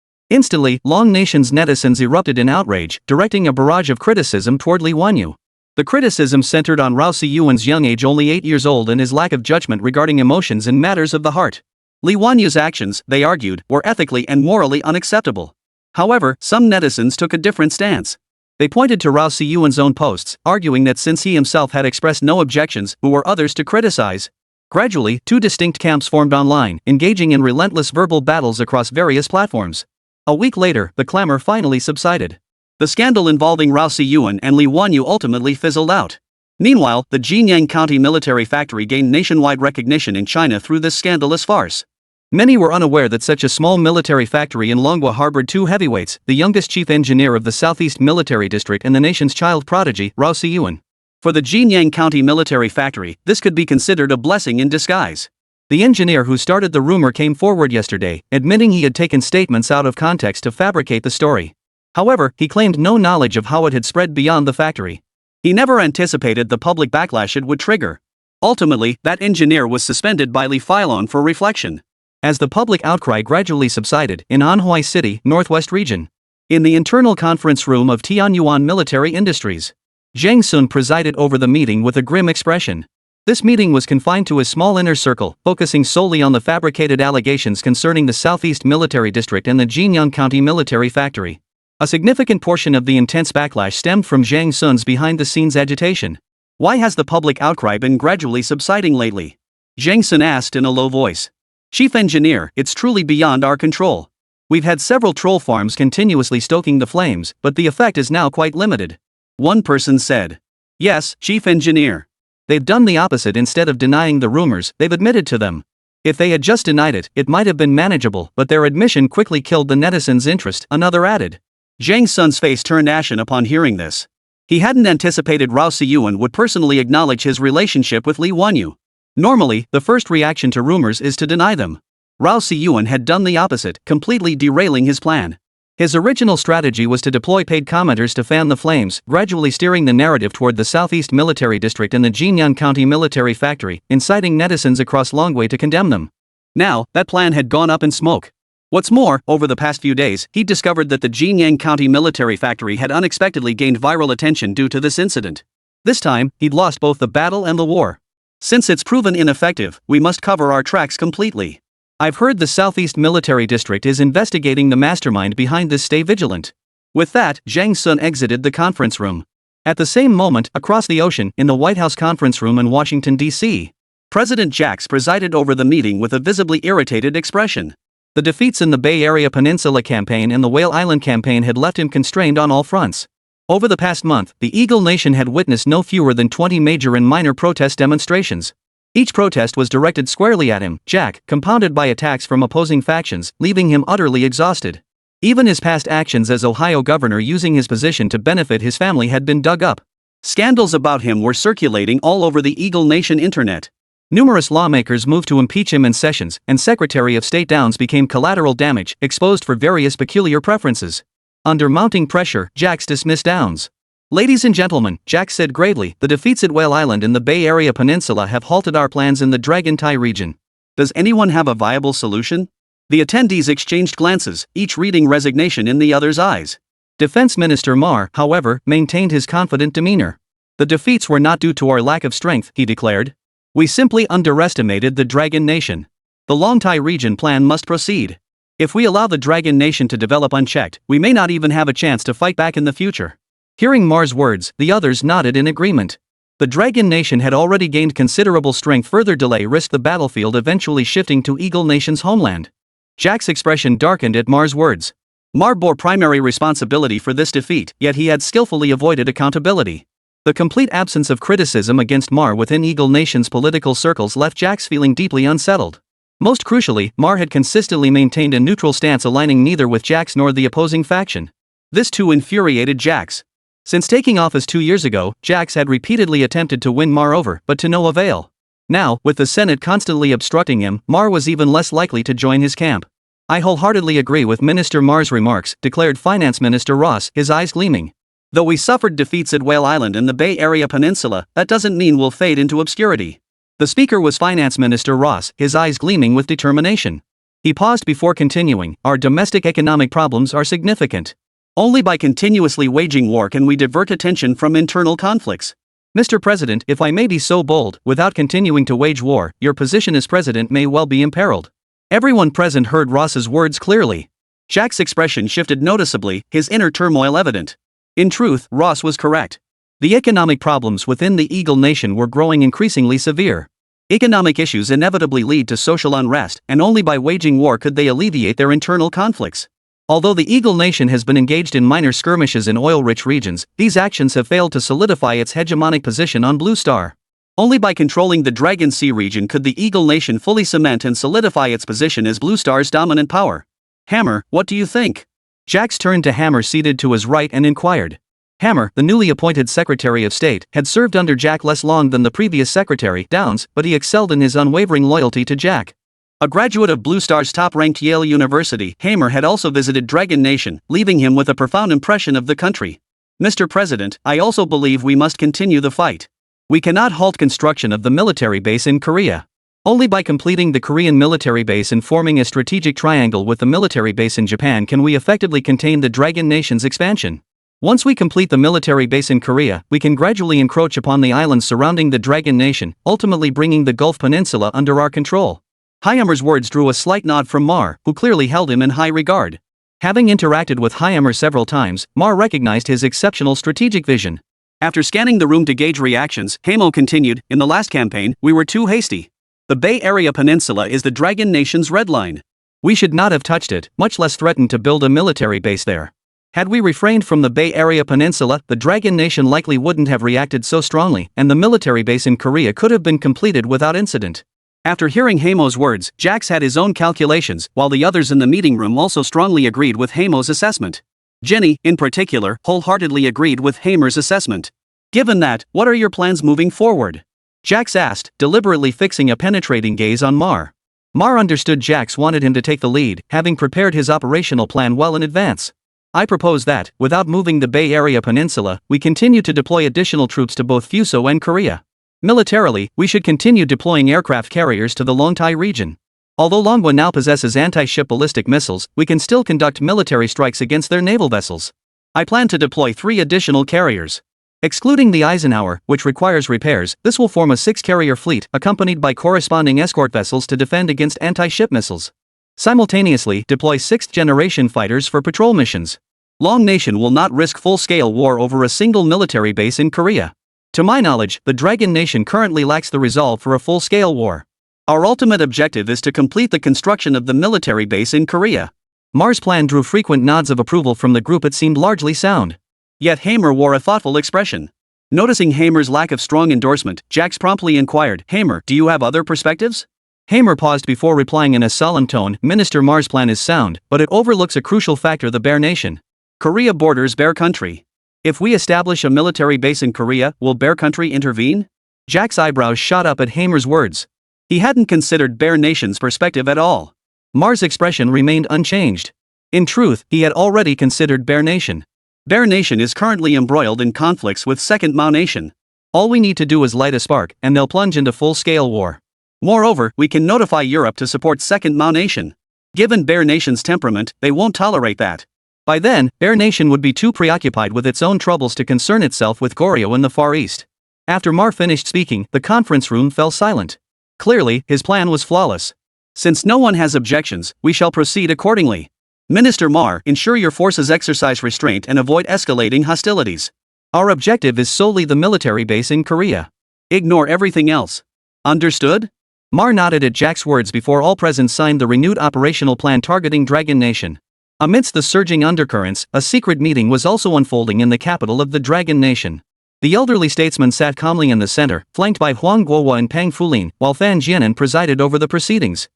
Instantly, Long Nation's netizens erupted in outrage, directing a barrage of criticism toward Li Wanyu. The criticism centered on Rao Siyuan's young age, only 8 years old, and his lack of judgment regarding emotions and matters of the heart. Li Wanyu's actions, they argued, were ethically and morally unacceptable. However, some netizens took a different stance. They pointed to Rao Siyuan's own posts, arguing that since he himself had expressed no objections, who were others to criticize? Gradually, two distinct camps formed online, engaging in relentless verbal battles across various platforms. A week later, the clamor finally subsided. The scandal involving Rao Siyuan and Li Wanyu ultimately fizzled out. Meanwhile, the Jinyang County Military Factory gained nationwide recognition in China through this scandalous farce. Many were unaware that such a small military factory in Longwa harbored two heavyweights, the youngest chief engineer of the Southeast Military District and the nation's child prodigy, Rao Siyuan. For the Jinyang County Military Factory, this could be considered a blessing in disguise. The engineer who started the rumor came forward yesterday, admitting he had taken statements out of context to fabricate the story. However, he claimed no knowledge of how it had spread beyond the factory. He never anticipated the public backlash it would trigger. Ultimately, that engineer was suspended by Li Feilong for reflection. As the public outcry gradually subsided, in Manhwa City, Northwest Region. In the internal conference room of Tianyuan Military Industries. Zhang Sun presided over the meeting with a grim expression. This meeting was confined to a small inner circle, focusing solely on the fabricated allegations concerning the Southeast Military District and the Jinyang County Military Factory. A significant portion of the intense backlash stemmed from Zhang Sun's behind-the-scenes agitation. Why has the public outcry been gradually subsiding lately? Zhang Sun asked in a low voice. Chief Engineer, it's truly beyond our control. We've had several troll farms continuously stoking the flames, but the effect is now quite limited. One person said. Yes, Chief Engineer. They've done the opposite. Instead of denying the rumors, they've admitted to them. If they had just denied it, it might have been manageable, but their admission quickly killed the netizens' interest, another added. Zhang Sun's face turned ashen upon hearing this. He hadn't anticipated Rao Siyuan would personally acknowledge his relationship with Li Wanyu. Normally, the first reaction to rumors is to deny them. Rao Siyuan had done the opposite, completely derailing his plan. His original strategy was to deploy paid commenters to fan the flames, gradually steering the narrative toward the Southeast Military District and the Jinyang County Military Factory, inciting netizens across Longwei to condemn them. Now, that plan had gone up in smoke. What's more, over the past few days, he'd discovered that the Jinyang County military factory had unexpectedly gained viral attention due to this incident. This time, he'd lost both the battle and the war. Since it's proven ineffective, we must cover our tracks completely. I've heard the Southeast Military District is investigating the mastermind behind this. Stay vigilant. With that, Zhang Sun exited the conference room. At the same moment, across the ocean, in the White House conference room in Washington, D.C., President Jax presided over the meeting with a visibly irritated expression. The defeats in the Bay Area Peninsula campaign and the Whale Island campaign had left him constrained on all fronts. Over the past month, the Eagle Nation had witnessed no fewer than 20 major and minor protest demonstrations. Each protest was directed squarely at him, Jack, compounded by attacks from opposing factions, leaving him utterly exhausted. Even his past actions as Ohio governor using his position to benefit his family had been dug up. Scandals about him were circulating all over the Eagle Nation internet. Numerous lawmakers moved to impeach him in sessions, and Secretary of State Downs became collateral damage, exposed for various peculiar preferences. Under mounting pressure, Jax dismissed Downs. Ladies and gentlemen, Jax said gravely, the defeats at Whale Island in the Bay Area Peninsula have halted our plans in the Dragon Tai region. Does anyone have a viable solution? The attendees exchanged glances, each reading resignation in the other's eyes. Defense Minister Mar, however, maintained his confident demeanor. The defeats were not due to our lack of strength, he declared. We simply underestimated the Dragon Nation. The Longtai region plan must proceed. If we allow the Dragon Nation to develop unchecked, we may not even have a chance to fight back in the future. Hearing Mar's words, the others nodded in agreement. The Dragon Nation had already gained considerable strength. Further delay risked the battlefield eventually shifting to Eagle Nation's homeland. Jack's expression darkened at Mar's words. Mar bore primary responsibility for this defeat, yet he had skillfully avoided accountability. The complete absence of criticism against Mar within Eagle Nation's political circles left Jax feeling deeply unsettled. Most crucially, Mar had consistently maintained a neutral stance, aligning neither with Jax nor the opposing faction. This too infuriated Jax. Since taking office 2 years ago, Jax had repeatedly attempted to win Mar over, but to no avail. Now, with the Senate constantly obstructing him, Mar was even less likely to join his camp. I wholeheartedly agree with Minister Mar's remarks, declared Finance Minister Ross, his eyes gleaming. Though we suffered defeats at Whale Island and the Bay Area Peninsula, that doesn't mean we'll fade into obscurity. The speaker was Finance Minister Ross, his eyes gleaming with determination. He paused before continuing, our domestic economic problems are significant. Only by continuously waging war can we divert attention from internal conflicts. Mr. President, if I may be so bold, without continuing to wage war, your position as president may well be imperiled. Everyone present heard Ross's words clearly. Jack's expression shifted noticeably, his inner turmoil evident. In truth, Ross was correct. The economic problems within the Eagle Nation were growing increasingly severe. Economic issues inevitably lead to social unrest, and only by waging war could they alleviate their internal conflicts. Although the Eagle Nation has been engaged in minor skirmishes in oil-rich regions, these actions have failed to solidify its hegemonic position on Blue Star. Only by controlling the Dragon Sea region could the Eagle Nation fully cement and solidify its position as Blue Star's dominant power. Hammer, what do you think? Jax turned to Hammer seated to his right and inquired. Hammer, the newly appointed Secretary of State, had served under Jack less long than the previous Secretary, Downs, but he excelled in his unwavering loyalty to Jack. A graduate of Blue Star's top-ranked Yale University, Hammer had also visited Dragon Nation, leaving him with a profound impression of the country. Mr. President, I also believe we must continue the fight. We cannot halt construction of the military base in Korea. Only by completing the Korean military base and forming a strategic triangle with the military base in Japan can we effectively contain the Dragon Nation's expansion. Once we complete the military base in Korea, we can gradually encroach upon the islands surrounding the Dragon Nation, ultimately bringing the Gulf Peninsula under our control. Hyammer's words drew a slight nod from Mar, who clearly held him in high regard. Having interacted with Hyammer several times, Mar recognized his exceptional strategic vision. After scanning the room to gauge reactions, Hamo continued, in the last campaign, we were too hasty. The Bay Area Peninsula is the Dragon Nation's red line. We should not have touched it, much less threatened to build a military base there. Had we refrained from the Bay Area Peninsula, the Dragon Nation likely wouldn't have reacted so strongly, and the military base in Korea could have been completed without incident. After hearing Hamo's words, Jax had his own calculations, while the others in the meeting room also strongly agreed with Hamo's assessment. Jenny, in particular, wholeheartedly agreed with Hammer's assessment. Given that, what are your plans moving forward? Jax asked, deliberately fixing a penetrating gaze on Mar. Mar understood Jax wanted him to take the lead, having prepared his operational plan well in advance. I propose that, without moving the Bay Area Peninsula, we continue to deploy additional troops to both Fuso and Korea. Militarily, we should continue deploying aircraft carriers to the Longtai region. Although Manhwa now possesses anti-ship ballistic missiles, we can still conduct military strikes against their naval vessels. I plan to deploy 3 additional carriers. Excluding the Eisenhower, which requires repairs, this will form a 6-carrier fleet, accompanied by corresponding escort vessels to defend against anti-ship missiles. Simultaneously, deploy 6th-generation fighters for patrol missions. Long Nation will not risk full-scale war over a single military base in Korea. To my knowledge, the Dragon Nation currently lacks the resolve for a full-scale war. Our ultimate objective is to complete the construction of the military base in Korea. Mar's plan drew frequent nods of approval from the group. It seemed largely sound. Yet Hamer wore a thoughtful expression. Noticing Hamer's lack of strong endorsement, Jax promptly inquired, "Hamer, do you have other perspectives?" Hamer paused before replying in a solemn tone, "Minister, Mar's plan is sound, but it overlooks a crucial factor: the Bear Nation. Korea borders Bear Country. If we establish a military base in Korea, will Bear Country intervene?" Jack's eyebrows shot up at Hamer's words. He hadn't considered Bear Nation's perspective at all. Mar's expression remained unchanged. In truth, he had already considered Bear Nation. Bear Nation is currently embroiled in conflicts with Second Mao Nation. All we need to do is light a spark, and they'll plunge into full-scale war. Moreover, we can notify Europe to support Second Mao Nation. Given Bear Nation's temperament, they won't tolerate that. By then, Bear Nation would be too preoccupied with its own troubles to concern itself with Goryeo in the Far East. After Mar finished speaking, the conference room fell silent. Clearly, his plan was flawless. Since no one has objections, we shall proceed accordingly. Minister Mar, ensure your forces exercise restraint and avoid escalating hostilities. Our objective is solely the military base in Korea. Ignore everything else. Understood? Mar nodded at Jack's words before all present signed the renewed operational plan targeting Dragon Nation. Amidst the surging undercurrents, a secret meeting was also unfolding in the capital of the Dragon Nation. The elderly statesman sat calmly in the center, flanked by Huang Guohua and Pang Fulin, while Fan Jianan presided over the proceedings.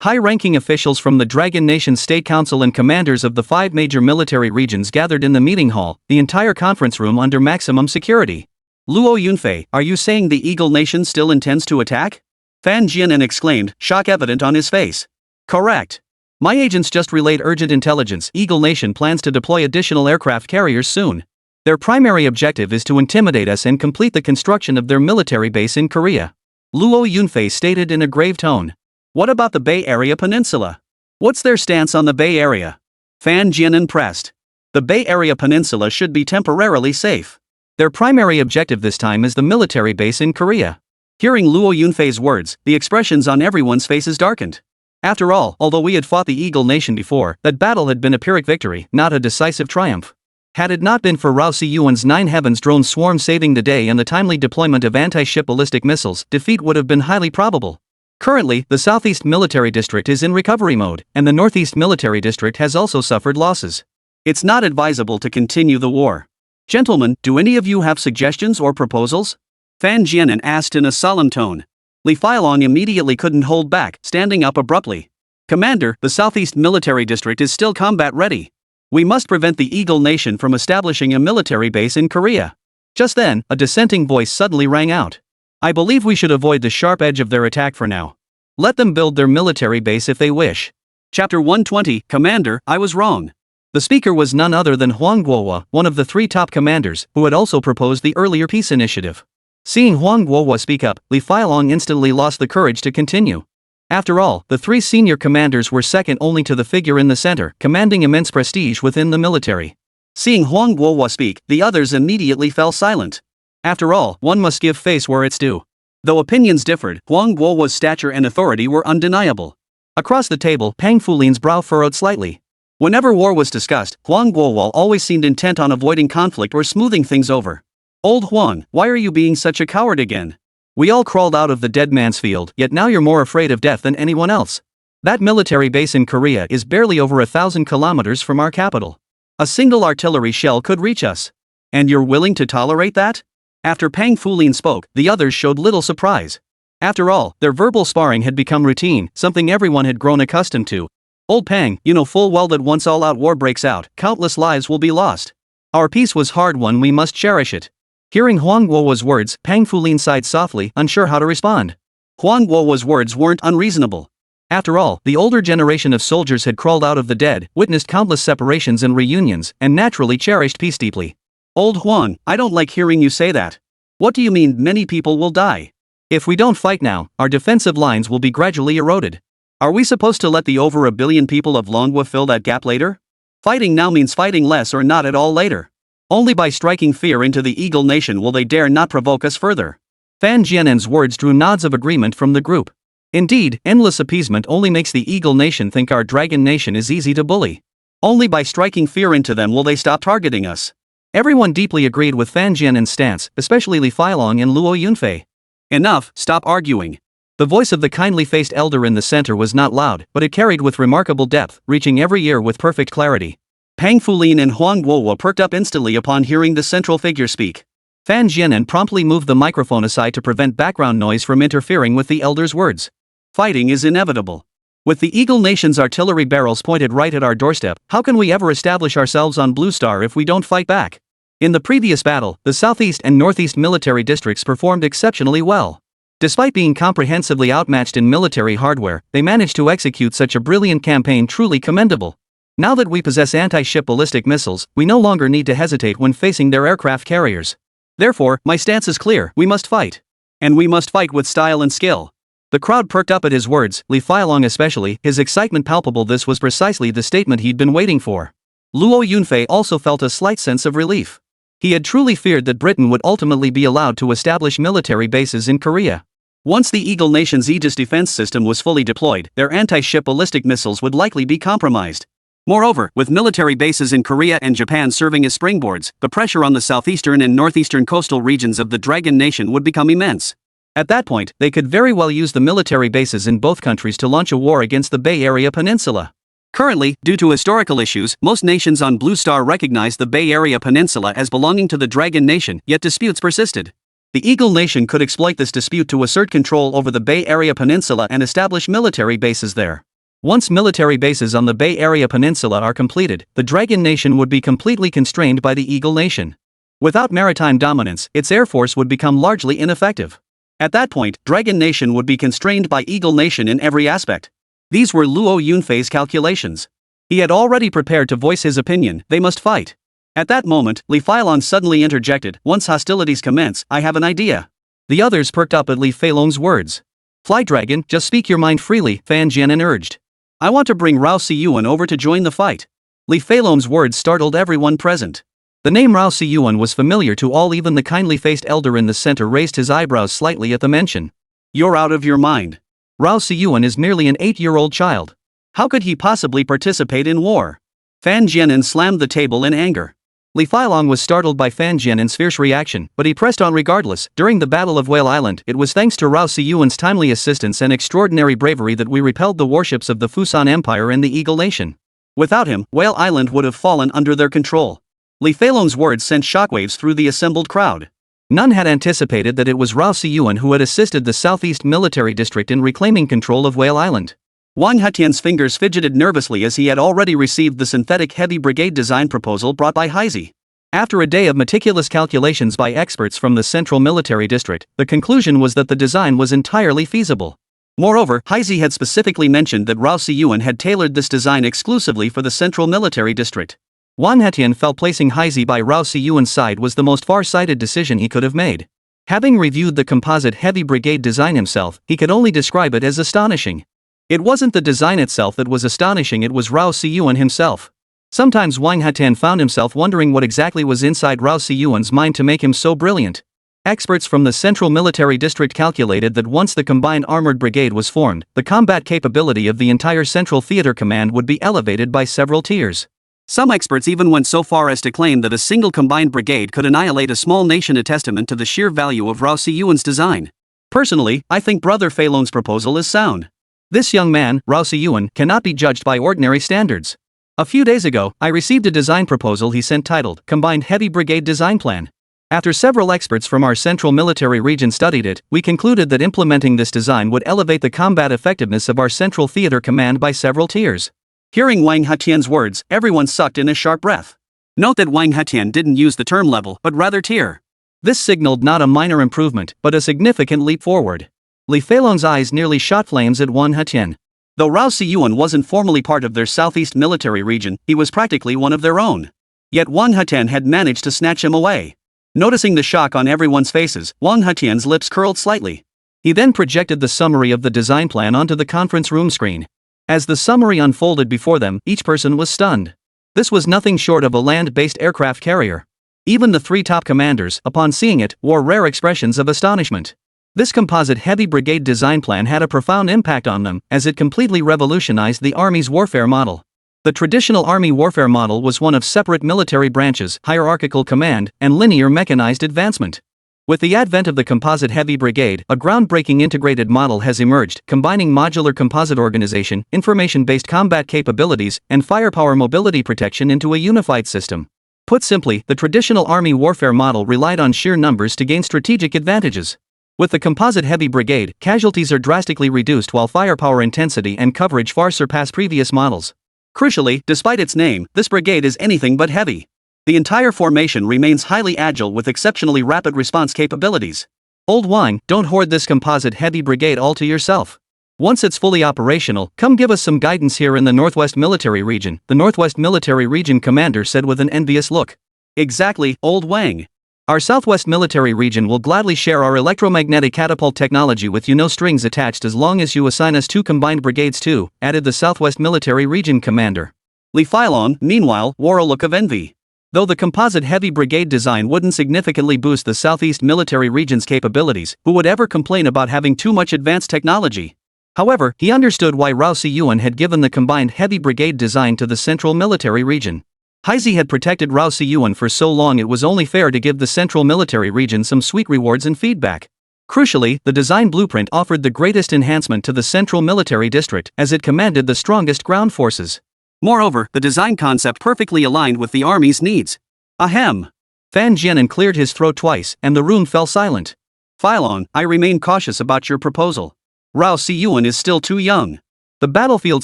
High-ranking officials from the Dragon Nation State Council and commanders of the 5 major military regions gathered in the meeting hall, the entire conference room under maximum security. Luo Yunfei, are you saying the Eagle Nation still intends to attack? Fan Jianan exclaimed, shock evident on his face. Correct. My agents just relayed urgent intelligence. Eagle Nation plans to deploy additional aircraft carriers soon. Their primary objective is to intimidate us and complete the construction of their military base in Korea. Luo Yunfei stated in a grave tone. What about the Bay Area Peninsula? What's their stance on the Bay Area? Fan Jianan pressed. The Bay Area Peninsula should be temporarily safe. Their primary objective this time is the military base in Korea. Hearing Luo Yunfei's words, the expressions on everyone's faces darkened. After all, although we had fought the Eagle Nation before, that battle had been a Pyrrhic victory, not a decisive triumph. Had it not been for Rao Siyuan's 9 Heavens drone swarm saving the day and the timely deployment of anti-ship ballistic missiles, defeat would have been highly probable. Currently, the Southeast Military District is in recovery mode, and the Northeast Military District has also suffered losses. It's not advisable to continue the war. Gentlemen, do any of you have suggestions or proposals? Fan Jianan asked in a solemn tone. Li Failong immediately couldn't hold back, standing up abruptly. Commander, the Southeast Military District is still combat ready. We must prevent the Eagle Nation from establishing a military base in Korea. Just then, a dissenting voice suddenly rang out. I believe we should avoid the sharp edge of their attack for now. Let them build their military base if they wish. Chapter 120, Commander, I was wrong. The speaker was none other than Huang Guohua, one of the 3 top commanders, who had also proposed the earlier peace initiative. Seeing Huang Guohua speak up, Li Failong instantly lost the courage to continue. After all, the 3 senior commanders were second only to the figure in the center, commanding immense prestige within the military. Seeing Huang Guohua speak, the others immediately fell silent. After all, one must give face where it's due. Though opinions differed, Huang Guohua's stature and authority were undeniable. Across the table, Pang Fulin's brow furrowed slightly. Whenever war was discussed, Huang Guohua always seemed intent on avoiding conflict or smoothing things over. Old Huang, why are you being such a coward again? We all crawled out of the dead man's field, yet now you're more afraid of death than anyone else. That military base in Korea is barely over 1,000 kilometers from our capital. A single artillery shell could reach us. And you're willing to tolerate that? After Pang Fulin spoke, the others showed little surprise. After all, their verbal sparring had become routine, something everyone had grown accustomed to. Old Pang, you know full well that once all-out war breaks out, countless lives will be lost. Our peace was hard-won, we must cherish it. Hearing Huang Guohua's words, Pang Fulin sighed softly, unsure how to respond. Huang Guohua's words weren't unreasonable. After all, the older generation of soldiers had crawled out of the dead, witnessed countless separations and reunions, and naturally cherished peace deeply. Old Huang, I don't like hearing you say that. What do you mean many people will die? If we don't fight now, our defensive lines will be gradually eroded. Are we supposed to let the over a billion people of Longwa fill that gap later? Fighting now means fighting less or not at all later. Only by striking fear into the Eagle Nation will they dare not provoke us further. Fan Jianen's words drew nods of agreement from the group. Indeed, endless appeasement only makes the Eagle Nation think our Dragon Nation is easy to bully. Only by striking fear into them will they stop targeting us. Everyone deeply agreed with Fan Jianen's stance, especially Li Feilong and Luo Yunfei. Enough, stop arguing. The voice of the kindly-faced elder in the center was not loud, but it carried with remarkable depth, reaching every ear with perfect clarity. Pang Fulin and Huang Guowo perked up instantly upon hearing the central figure speak. Fan Jianen promptly moved the microphone aside to prevent background noise from interfering with the elder's words. Fighting is inevitable. With the Eagle Nation's artillery barrels pointed right at our doorstep, how can we ever establish ourselves on Blue Star if we don't fight back? In the previous battle, the Southeast and Northeast military districts performed exceptionally well. Despite being comprehensively outmatched in military hardware, they managed to execute such a brilliant campaign, truly commendable. Now that we possess anti-ship ballistic missiles, we no longer need to hesitate when facing their aircraft carriers. Therefore, my stance is clear: we must fight. And we must fight with style and skill. The crowd perked up at his words, Li Feilong especially, his excitement palpable. This was precisely the statement he'd been waiting for. Luo Yunfei also felt a slight sense of relief. He had truly feared that Britain would ultimately be allowed to establish military bases in Korea. Once the Eagle Nation's Aegis defense system was fully deployed, their anti-ship ballistic missiles would likely be compromised. Moreover, with military bases in Korea and Japan serving as springboards, the pressure on the southeastern and northeastern coastal regions of the Dragon Nation would become immense. At that point, they could very well use the military bases in both countries to launch a war against the Bay Area Peninsula. Currently, due to historical issues, most nations on Blue Star recognize the Bay Area Peninsula as belonging to the Dragon Nation, yet disputes persisted. The Eagle Nation could exploit this dispute to assert control over the Bay Area Peninsula and establish military bases there. Once military bases on the Bay Area Peninsula are completed, the Dragon Nation would be completely constrained by the Eagle Nation. Without maritime dominance, its air force would become largely ineffective. At that point, Dragon Nation would be constrained by Eagle Nation in every aspect. These were Luo Yunfei's calculations. He had already prepared to voice his opinion: they must fight. At that moment, Li Feilong suddenly interjected: once hostilities commence, I have an idea. The others perked up at Li Feilong's words. Fly Dragon, just speak your mind freely, Fan Jianen urged. I want to bring Rao Siyuan over to join the fight. Li Feilong's words startled everyone present. The name Rao Siyuan was familiar to all. Even the kindly-faced elder in the center raised his eyebrows slightly at the mention. You're out of your mind. Rao Siyuan is merely an 8-year-old child. How could he possibly participate in war? Fan Jianen slammed the table in anger. Li Feilong was startled by Fan Jianen's fierce reaction, but he pressed on regardless. During the Battle of Whale Island, it was thanks to Rao Siyuan's timely assistance and extraordinary bravery that we repelled the warships of the Fusan Empire and the Eagle Nation. Without him, Whale Island would have fallen under their control. Li Feilong's words sent shockwaves through the assembled crowd. None had anticipated that it was Rao Siyuan who had assisted the Southeast Military District in reclaiming control of Whale Island. Wang Hetian's fingers fidgeted nervously as he had already received the synthetic heavy brigade design proposal brought by Heisey. After a day of meticulous calculations by experts from the Central Military District, the conclusion was that the design was entirely feasible. Moreover, Heisey had specifically mentioned that Rao Siyuan had tailored this design exclusively for the Central Military District. Wang Hetian felt placing Heisey by Rao Siyuan's side was the most far-sighted decision he could have made. Having reviewed the composite heavy brigade design himself, he could only describe it as astonishing. It wasn't the design itself that was astonishing, it was Rao Siyuan himself. Sometimes Wang Hetian found himself wondering what exactly was inside Rao Siyuan's mind to make him so brilliant. Experts from the Central Military District calculated that once the combined armored brigade was formed, the combat capability of the entire Central Theater Command would be elevated by several tiers. Some experts even went so far as to claim that a single combined brigade could annihilate a small nation, a testament to the sheer value of Rao Siyuan's design. Personally, I think Brother Feilong's proposal is sound. This young man, Rao Siyuan, cannot be judged by ordinary standards. A few days ago, I received a design proposal he sent titled Combined Heavy Brigade Design Plan. After several experts from our Central Military Region studied it, we concluded that implementing this design would elevate the combat effectiveness of our Central Theater Command by several tiers. Hearing Wang Hetian's words, everyone sucked in a sharp breath. Note that Wang Hetian didn't use the term level, but rather tier. This signaled not a minor improvement, but a significant leap forward. Li Feilong's eyes nearly shot flames at Wang Hetian. Though Rao Siyuan wasn't formally part of their Southeast Military Region, he was practically one of their own. Yet Wang Hetian had managed to snatch him away. Noticing the shock on everyone's faces, Wang Hetian's lips curled slightly. He then projected the summary of the design plan onto the conference room screen. As the summary unfolded before them, each person was stunned. This was nothing short of a land-based aircraft carrier. Even the three top commanders, upon seeing it, wore rare expressions of astonishment. This composite heavy brigade design plan had a profound impact on them, as it completely revolutionized the Army's warfare model. The traditional Army warfare model was one of separate military branches, hierarchical command, and linear mechanized advancement. With the advent of the composite heavy brigade, a groundbreaking integrated model has emerged, combining modular composite organization, information-based combat capabilities, and firepower mobility protection into a unified system. Put simply, the traditional Army warfare model relied on sheer numbers to gain strategic advantages. With the composite heavy brigade, casualties are drastically reduced while firepower intensity and coverage far surpass previous models. Crucially, despite its name, this brigade is anything but heavy. The entire formation remains highly agile with exceptionally rapid response capabilities. Old wine, don't hoard this composite heavy brigade all to yourself. Once it's fully operational, come give us some guidance here in the Northwest Military Region, the Northwest Military Region commander said with an envious look. Exactly, Old Wang. Our Southwest Military Region will gladly share our electromagnetic catapult technology with you, no strings attached, as long as you assign us 2 combined brigades too, added the Southwest Military Region commander. Li Filong, meanwhile, wore a look of envy. Though the composite heavy brigade design wouldn't significantly boost the Southeast Military Region's capabilities, who would ever complain about having too much advanced technology? However, he understood why Rao Siyuan had given the combined heavy brigade design to the Central Military Region. Heisei had protected Rao Siyuan for so long, it was only fair to give the Central Military Region some sweet rewards and feedback. Crucially, the design blueprint offered the greatest enhancement to the Central Military District, as it commanded the strongest ground forces. Moreover, the design concept perfectly aligned with the Army's needs. Ahem. Fan Jianan cleared his throat twice, and the room fell silent. Filong, I remain cautious about your proposal. Rao Siyuan is still too young. The battlefield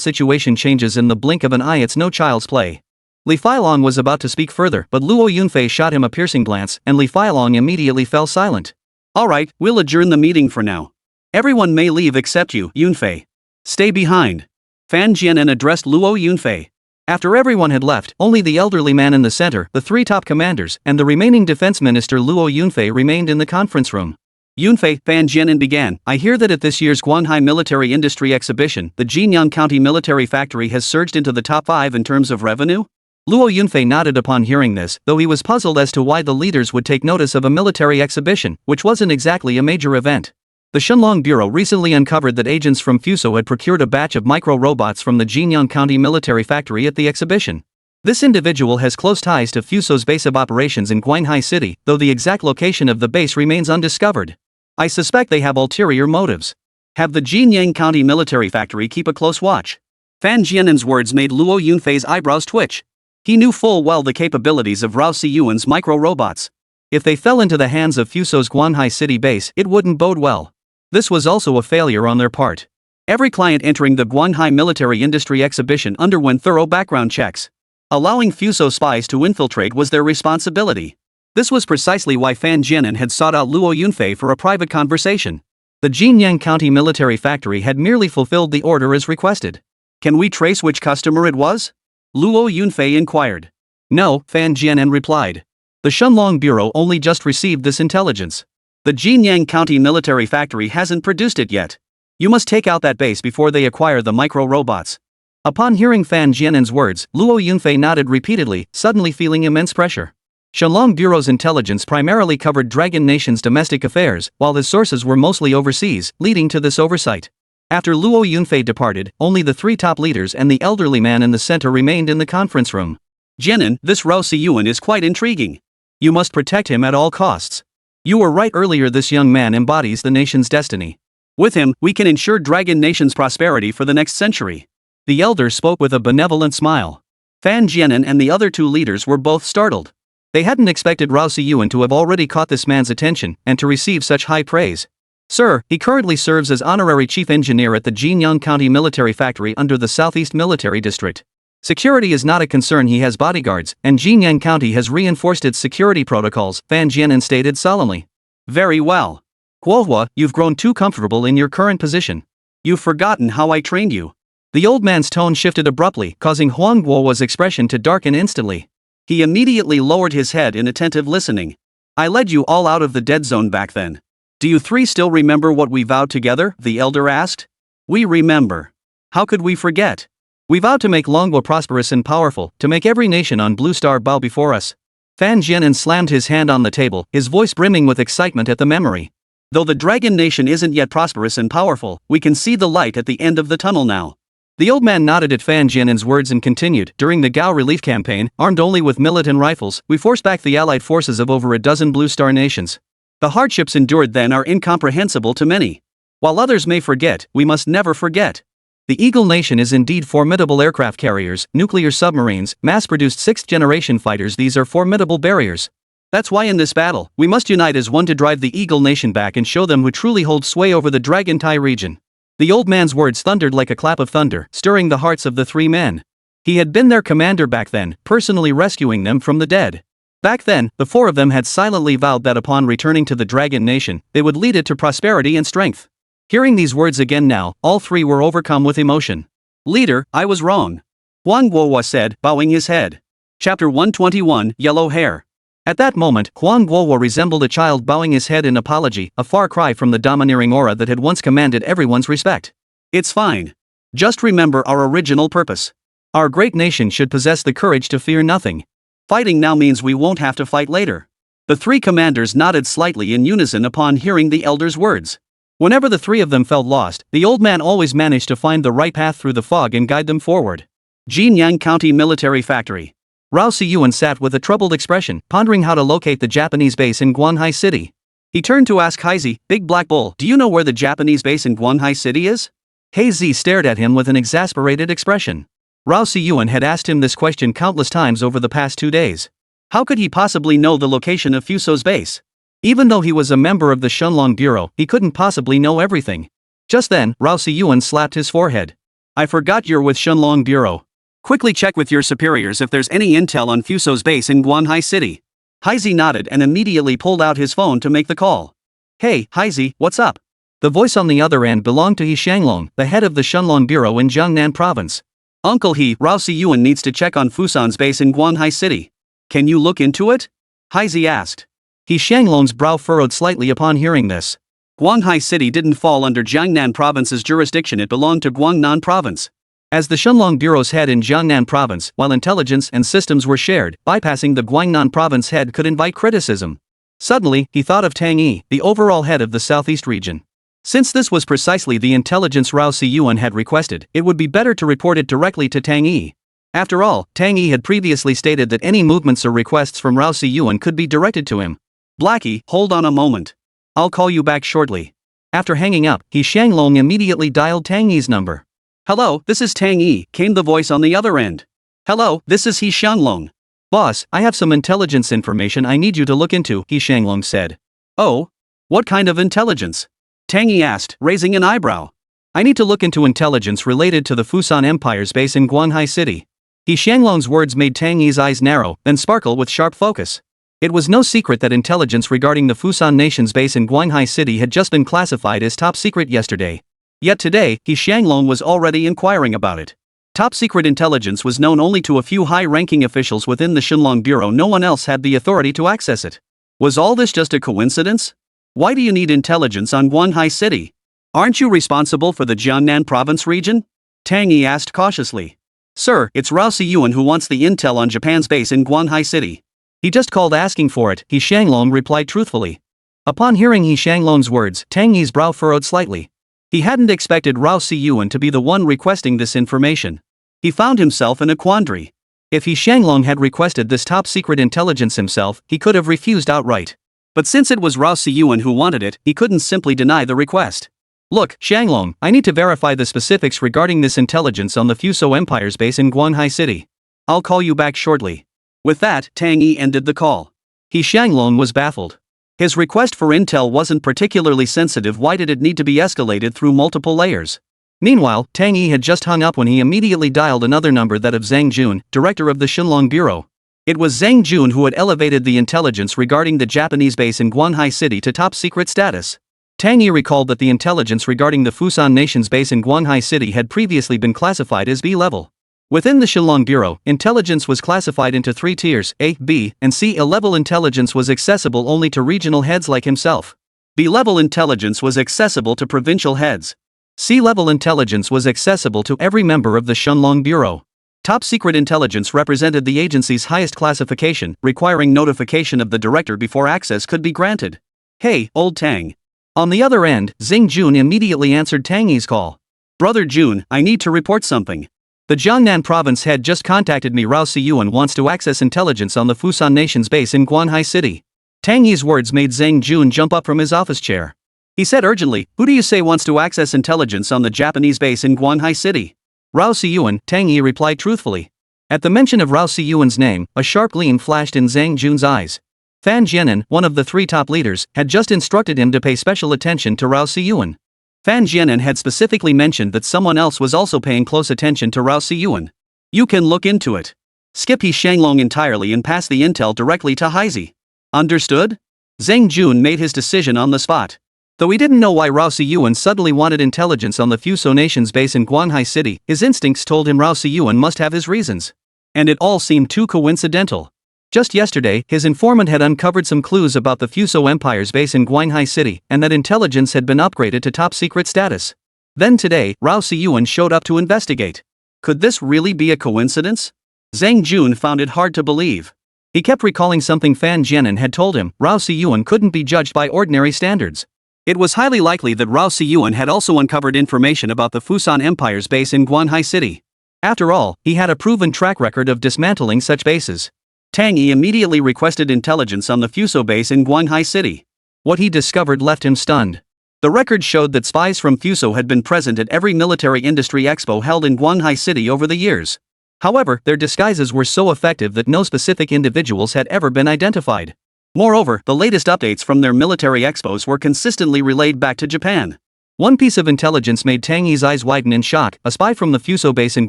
situation changes in the blink of an eye, it's no child's play. Li Filong was about to speak further, but Luo Yunfei shot him a piercing glance, and Li Filong immediately fell silent. Alright, we'll adjourn the meeting for now. Everyone may leave except you, Yunfei. Stay behind. Fan Jianan addressed Luo Yunfei. After everyone had left, only the elderly man in the center, the 3 top commanders, and the remaining defense minister Luo Yunfei remained in the conference room. Yunfei, Fan Jianan began, I hear that at this year's Guanhai Military Industry Exhibition, the Jinyang County Military Factory has surged into the top 5 in terms of revenue? Luo Yunfei nodded upon hearing this, though he was puzzled as to why the leaders would take notice of a military exhibition, which wasn't exactly a major event. The Shenlong Bureau recently uncovered that agents from Fuso had procured a batch of micro-robots from the Jinyang County Military Factory at the exhibition. This individual has close ties to Fuso's base of operations in Guanhai City, though the exact location of the base remains undiscovered. I suspect they have ulterior motives. Have the Jinyang County Military Factory keep a close watch. Fan Jianan's words made Luo Yunfei's eyebrows twitch. He knew full well the capabilities of Rao Siyuan's micro-robots. If they fell into the hands of Fuso's Guanhai City base, it wouldn't bode well. This was also a failure on their part. Every client entering the Guanhai Military Industry Exhibition underwent thorough background checks. Allowing Fuso spies to infiltrate was their responsibility. This was precisely why Fan Jianan had sought out Luo Yunfei for a private conversation. The Jinyang County Military Factory had merely fulfilled the order as requested. Can we trace which customer it was? Luo Yunfei inquired. No, Fan Jianan replied. The Shenlong Bureau only just received this intelligence. The Jinyang County Military Factory hasn't produced it yet. You must take out that base before they acquire the micro-robots. Upon hearing Fan Jianan's words, Luo Yunfei nodded repeatedly, suddenly feeling immense pressure. Shenlong Bureau's intelligence primarily covered Dragon Nation's domestic affairs, while his sources were mostly overseas, leading to this oversight. After Luo Yunfei departed, only the 3 top leaders and the elderly man in the center remained in the conference room. Jianan, this Rao Siyuan is quite intriguing. You must protect him at all costs. You were right earlier, this young man embodies the nation's destiny. With him, we can ensure Dragon Nation's prosperity for the next century. The elder spoke with a benevolent smile. Fan Jianan and the other 2 leaders were both startled. They hadn't expected Rao Siyuan to have already caught this man's attention, and to receive such high praise. Sir, he currently serves as honorary chief engineer at the Jinyang County Military Factory under the Southeast Military District. Security is not a concern, he has bodyguards, and Jinyang County has reinforced its security protocols, Fan Jianan stated solemnly. Very well. Guohua, you've grown too comfortable in your current position. You've forgotten how I trained you. The old man's tone shifted abruptly, causing Huang Guohua's expression to darken instantly. He immediately lowered his head in attentive listening. I led you all out of the dead zone back then. Do you three still remember what we vowed together? The elder asked. We remember. How could we forget? We vowed to make Longwo prosperous and powerful, to make every nation on Blue Star bow before us. Fan Jianan slammed his hand on the table, his voice brimming with excitement at the memory. Though the dragon nation isn't yet prosperous and powerful, we can see the light at the end of the tunnel now. The old man nodded at Fan Jianan's words and continued. During the Gao relief campaign, armed only with militant rifles, we forced back the allied forces of over a dozen Blue Star nations. The hardships endured then are incomprehensible to many. While others may forget, we must never forget. The Eagle Nation is indeed formidable aircraft carriers, nuclear submarines, mass-produced sixth-generation fighters. These are formidable barriers. That's why in this battle, we must unite as one to drive the Eagle Nation back and show them who truly holds sway over the Dragon Tai region. The old man's words thundered like a clap of thunder, stirring the hearts of the three men. He had been their commander back then, personally rescuing them from the dead. Back then, the four of them had silently vowed that upon returning to the Dragon Nation, they would lead it to prosperity and strength. Hearing these words again now, all three were overcome with emotion. Leader, I was wrong. Huang Guohua said, bowing his head. Chapter 121, Yellow Hair. At that moment, Huang Guohua resembled a child bowing his head in apology, a far cry from the domineering aura that had once commanded everyone's respect. It's fine. Just remember our original purpose. Our great nation should possess the courage to fear nothing. Fighting now means we won't have to fight later. The three commanders nodded slightly in unison upon hearing the elder's words. Whenever the three of them felt lost, the old man always managed to find the right path through the fog and guide them forward. Jinyang County Military Factory. Rao Siyuan sat with a troubled expression, pondering how to locate the Japanese base in Guanhai City. He turned to ask Haizi, Big Black Bull, do you know where the Japanese base in Guanhai City is? Haizi stared at him with an exasperated expression. Rao Siyuan had asked him this question countless times over the past 2 days. How could he possibly know the location of Fuso's base? Even though he was a member of the Shunlong Bureau, he couldn't possibly know everything. Just then, Rao Siyuan slapped his forehead. I forgot you're with Shunlong Bureau. Quickly check with your superiors if there's any intel on Fuso's base in Guanhai City. Haizi nodded and immediately pulled out his phone to make the call. Hey, Haizi, what's up? The voice on the other end belonged to He Shanglong, the head of the Shunlong Bureau in Jiangnan Province. Uncle He, Rao Siyuan needs to check on Fusan's base in Guanhai City. Can you look into it? Haizi asked. He Shanglong's brow furrowed slightly upon hearing this. Guanhai City didn't fall under Jiangnan Province's jurisdiction, it belonged to Guangnan Province. As the Shunlong Bureau's head in Jiangnan Province, while intelligence and systems were shared, bypassing the Guangnan Province head could invite criticism. Suddenly, he thought of Tang Yi, the overall head of the southeast region. Since this was precisely the intelligence Rao Siyuan had requested, it would be better to report it directly to Tang Yi. After all, Tang Yi had previously stated that any movements or requests from Rao Siyuan could be directed to him. Blackie, hold on a moment. I'll call you back shortly. After hanging up, He Shanglong immediately dialed Tang Yi's number. Hello, this is Tang Yi, came the voice on the other end. Hello, this is He Shanglong. Boss, I have some intelligence information I need you to look into, He Shanglong said. Oh? What kind of intelligence? Tang Yi asked, raising an eyebrow. I need to look into intelligence related to the Fusan Empire's base in Guanhai City. He Shanglong's words made Tang Yi's eyes narrow, then sparkle with sharp focus. It was no secret that intelligence regarding the Fusan Nation's base in Guanhai City had just been classified as top secret yesterday. Yet today, He Shanglong was already inquiring about it. Top secret intelligence was known only to a few high-ranking officials within the Shunlong Bureau. No one else had the authority to access it. Was all this just a coincidence? Why do you need intelligence on Guanhai City? Aren't you responsible for the Jiangnan Province region? Tang Yi asked cautiously. Sir, it's Rao Siyuan who wants the intel on Japan's base in Guanhai City. He just called asking for it, He Shanglong replied truthfully. Upon hearing He Shanglong's words, Tang Yi's brow furrowed slightly. He hadn't expected Rao Siyuan to be the one requesting this information. He found himself in a quandary. If He Shanglong had requested this top secret intelligence himself, he could have refused outright. But since it was Rao Siyuan who wanted it, he couldn't simply deny the request. Look, Shanglong, I need to verify the specifics regarding this intelligence on the Fuso Empire's base in Guanhai City. I'll call you back shortly. With that, Tang Yi ended the call. He Shanglong was baffled. His request for intel wasn't particularly sensitive. Why did it need to be escalated through multiple layers? Meanwhile, Tang Yi had just hung up when he immediately dialed another number, that of Zhang Jun, director of the Shunlong Bureau. It was Zhang Jun who had elevated the intelligence regarding the Japanese base in Guanhai City to top secret status. Tang Yi recalled that the intelligence regarding the Fusan Nation's base in Guanhai City had previously been classified as B level. Within the Shunlong Bureau, intelligence was classified into 3 tiers, A, B, and C. A level intelligence was accessible only to regional heads like himself. B-level intelligence was accessible to provincial heads. C-level intelligence was accessible to every member of the Shunlong Bureau. Top secret intelligence represented the agency's highest classification, requiring notification of the director before access could be granted. Hey, old Tang. On the other end, Xing Jun immediately answered Tang Yi's call. Brother Jun, I need to report something. The Jiangnan province head just contacted me. Rao Siyuan wants to access intelligence on the Fusan Nation's base in Guanhai City. Tang Yi's words made Zhang Jun jump up from his office chair. He said urgently, who do you say wants to access intelligence on the Japanese base in Guanhai City? Rao Siyuan, Tang Yi replied truthfully. At the mention of Rao Siyuan's name, a sharp gleam flashed in Zhang Jun's eyes. Fan Jianan, one of the 3 top leaders, had just instructed him to pay special attention to Rao Siyuan. Fan Jianan had specifically mentioned that someone else was also paying close attention to Rao Siyuan. You can look into it. Skip He Shanglong entirely and pass the intel directly to Haizi. Understood? Zhang Jun made his decision on the spot. Though he didn't know why Rao Siyuan suddenly wanted intelligence on the Fuso Nation's base in Guanhai City, his instincts told him Rao Siyuan must have his reasons. And it all seemed too coincidental. Just yesterday, his informant had uncovered some clues about the Fuso Empire's base in Guanhai City, and that intelligence had been upgraded to top secret status. Then today, Rao Siyuan showed up to investigate. Could this really be a coincidence? Zhang Jun found it hard to believe. He kept recalling something Fan Jianan had told him: Rao Siyuan couldn't be judged by ordinary standards. It was highly likely that Rao Siyuan had also uncovered information about the Fusan Empire's base in Guanhai City. After all, he had a proven track record of dismantling such bases. Tang Yi immediately requested intelligence on the Fuso base in Guanhai City. What he discovered left him stunned. The record showed that spies from Fuso had been present at every military industry expo held in Guanhai City over the years. However, their disguises were so effective that no specific individuals had ever been identified. Moreover, the latest updates from their military expos were consistently relayed back to Japan. One piece of intelligence made Tang Yi's eyes widen in shock: a spy from the Fuso base in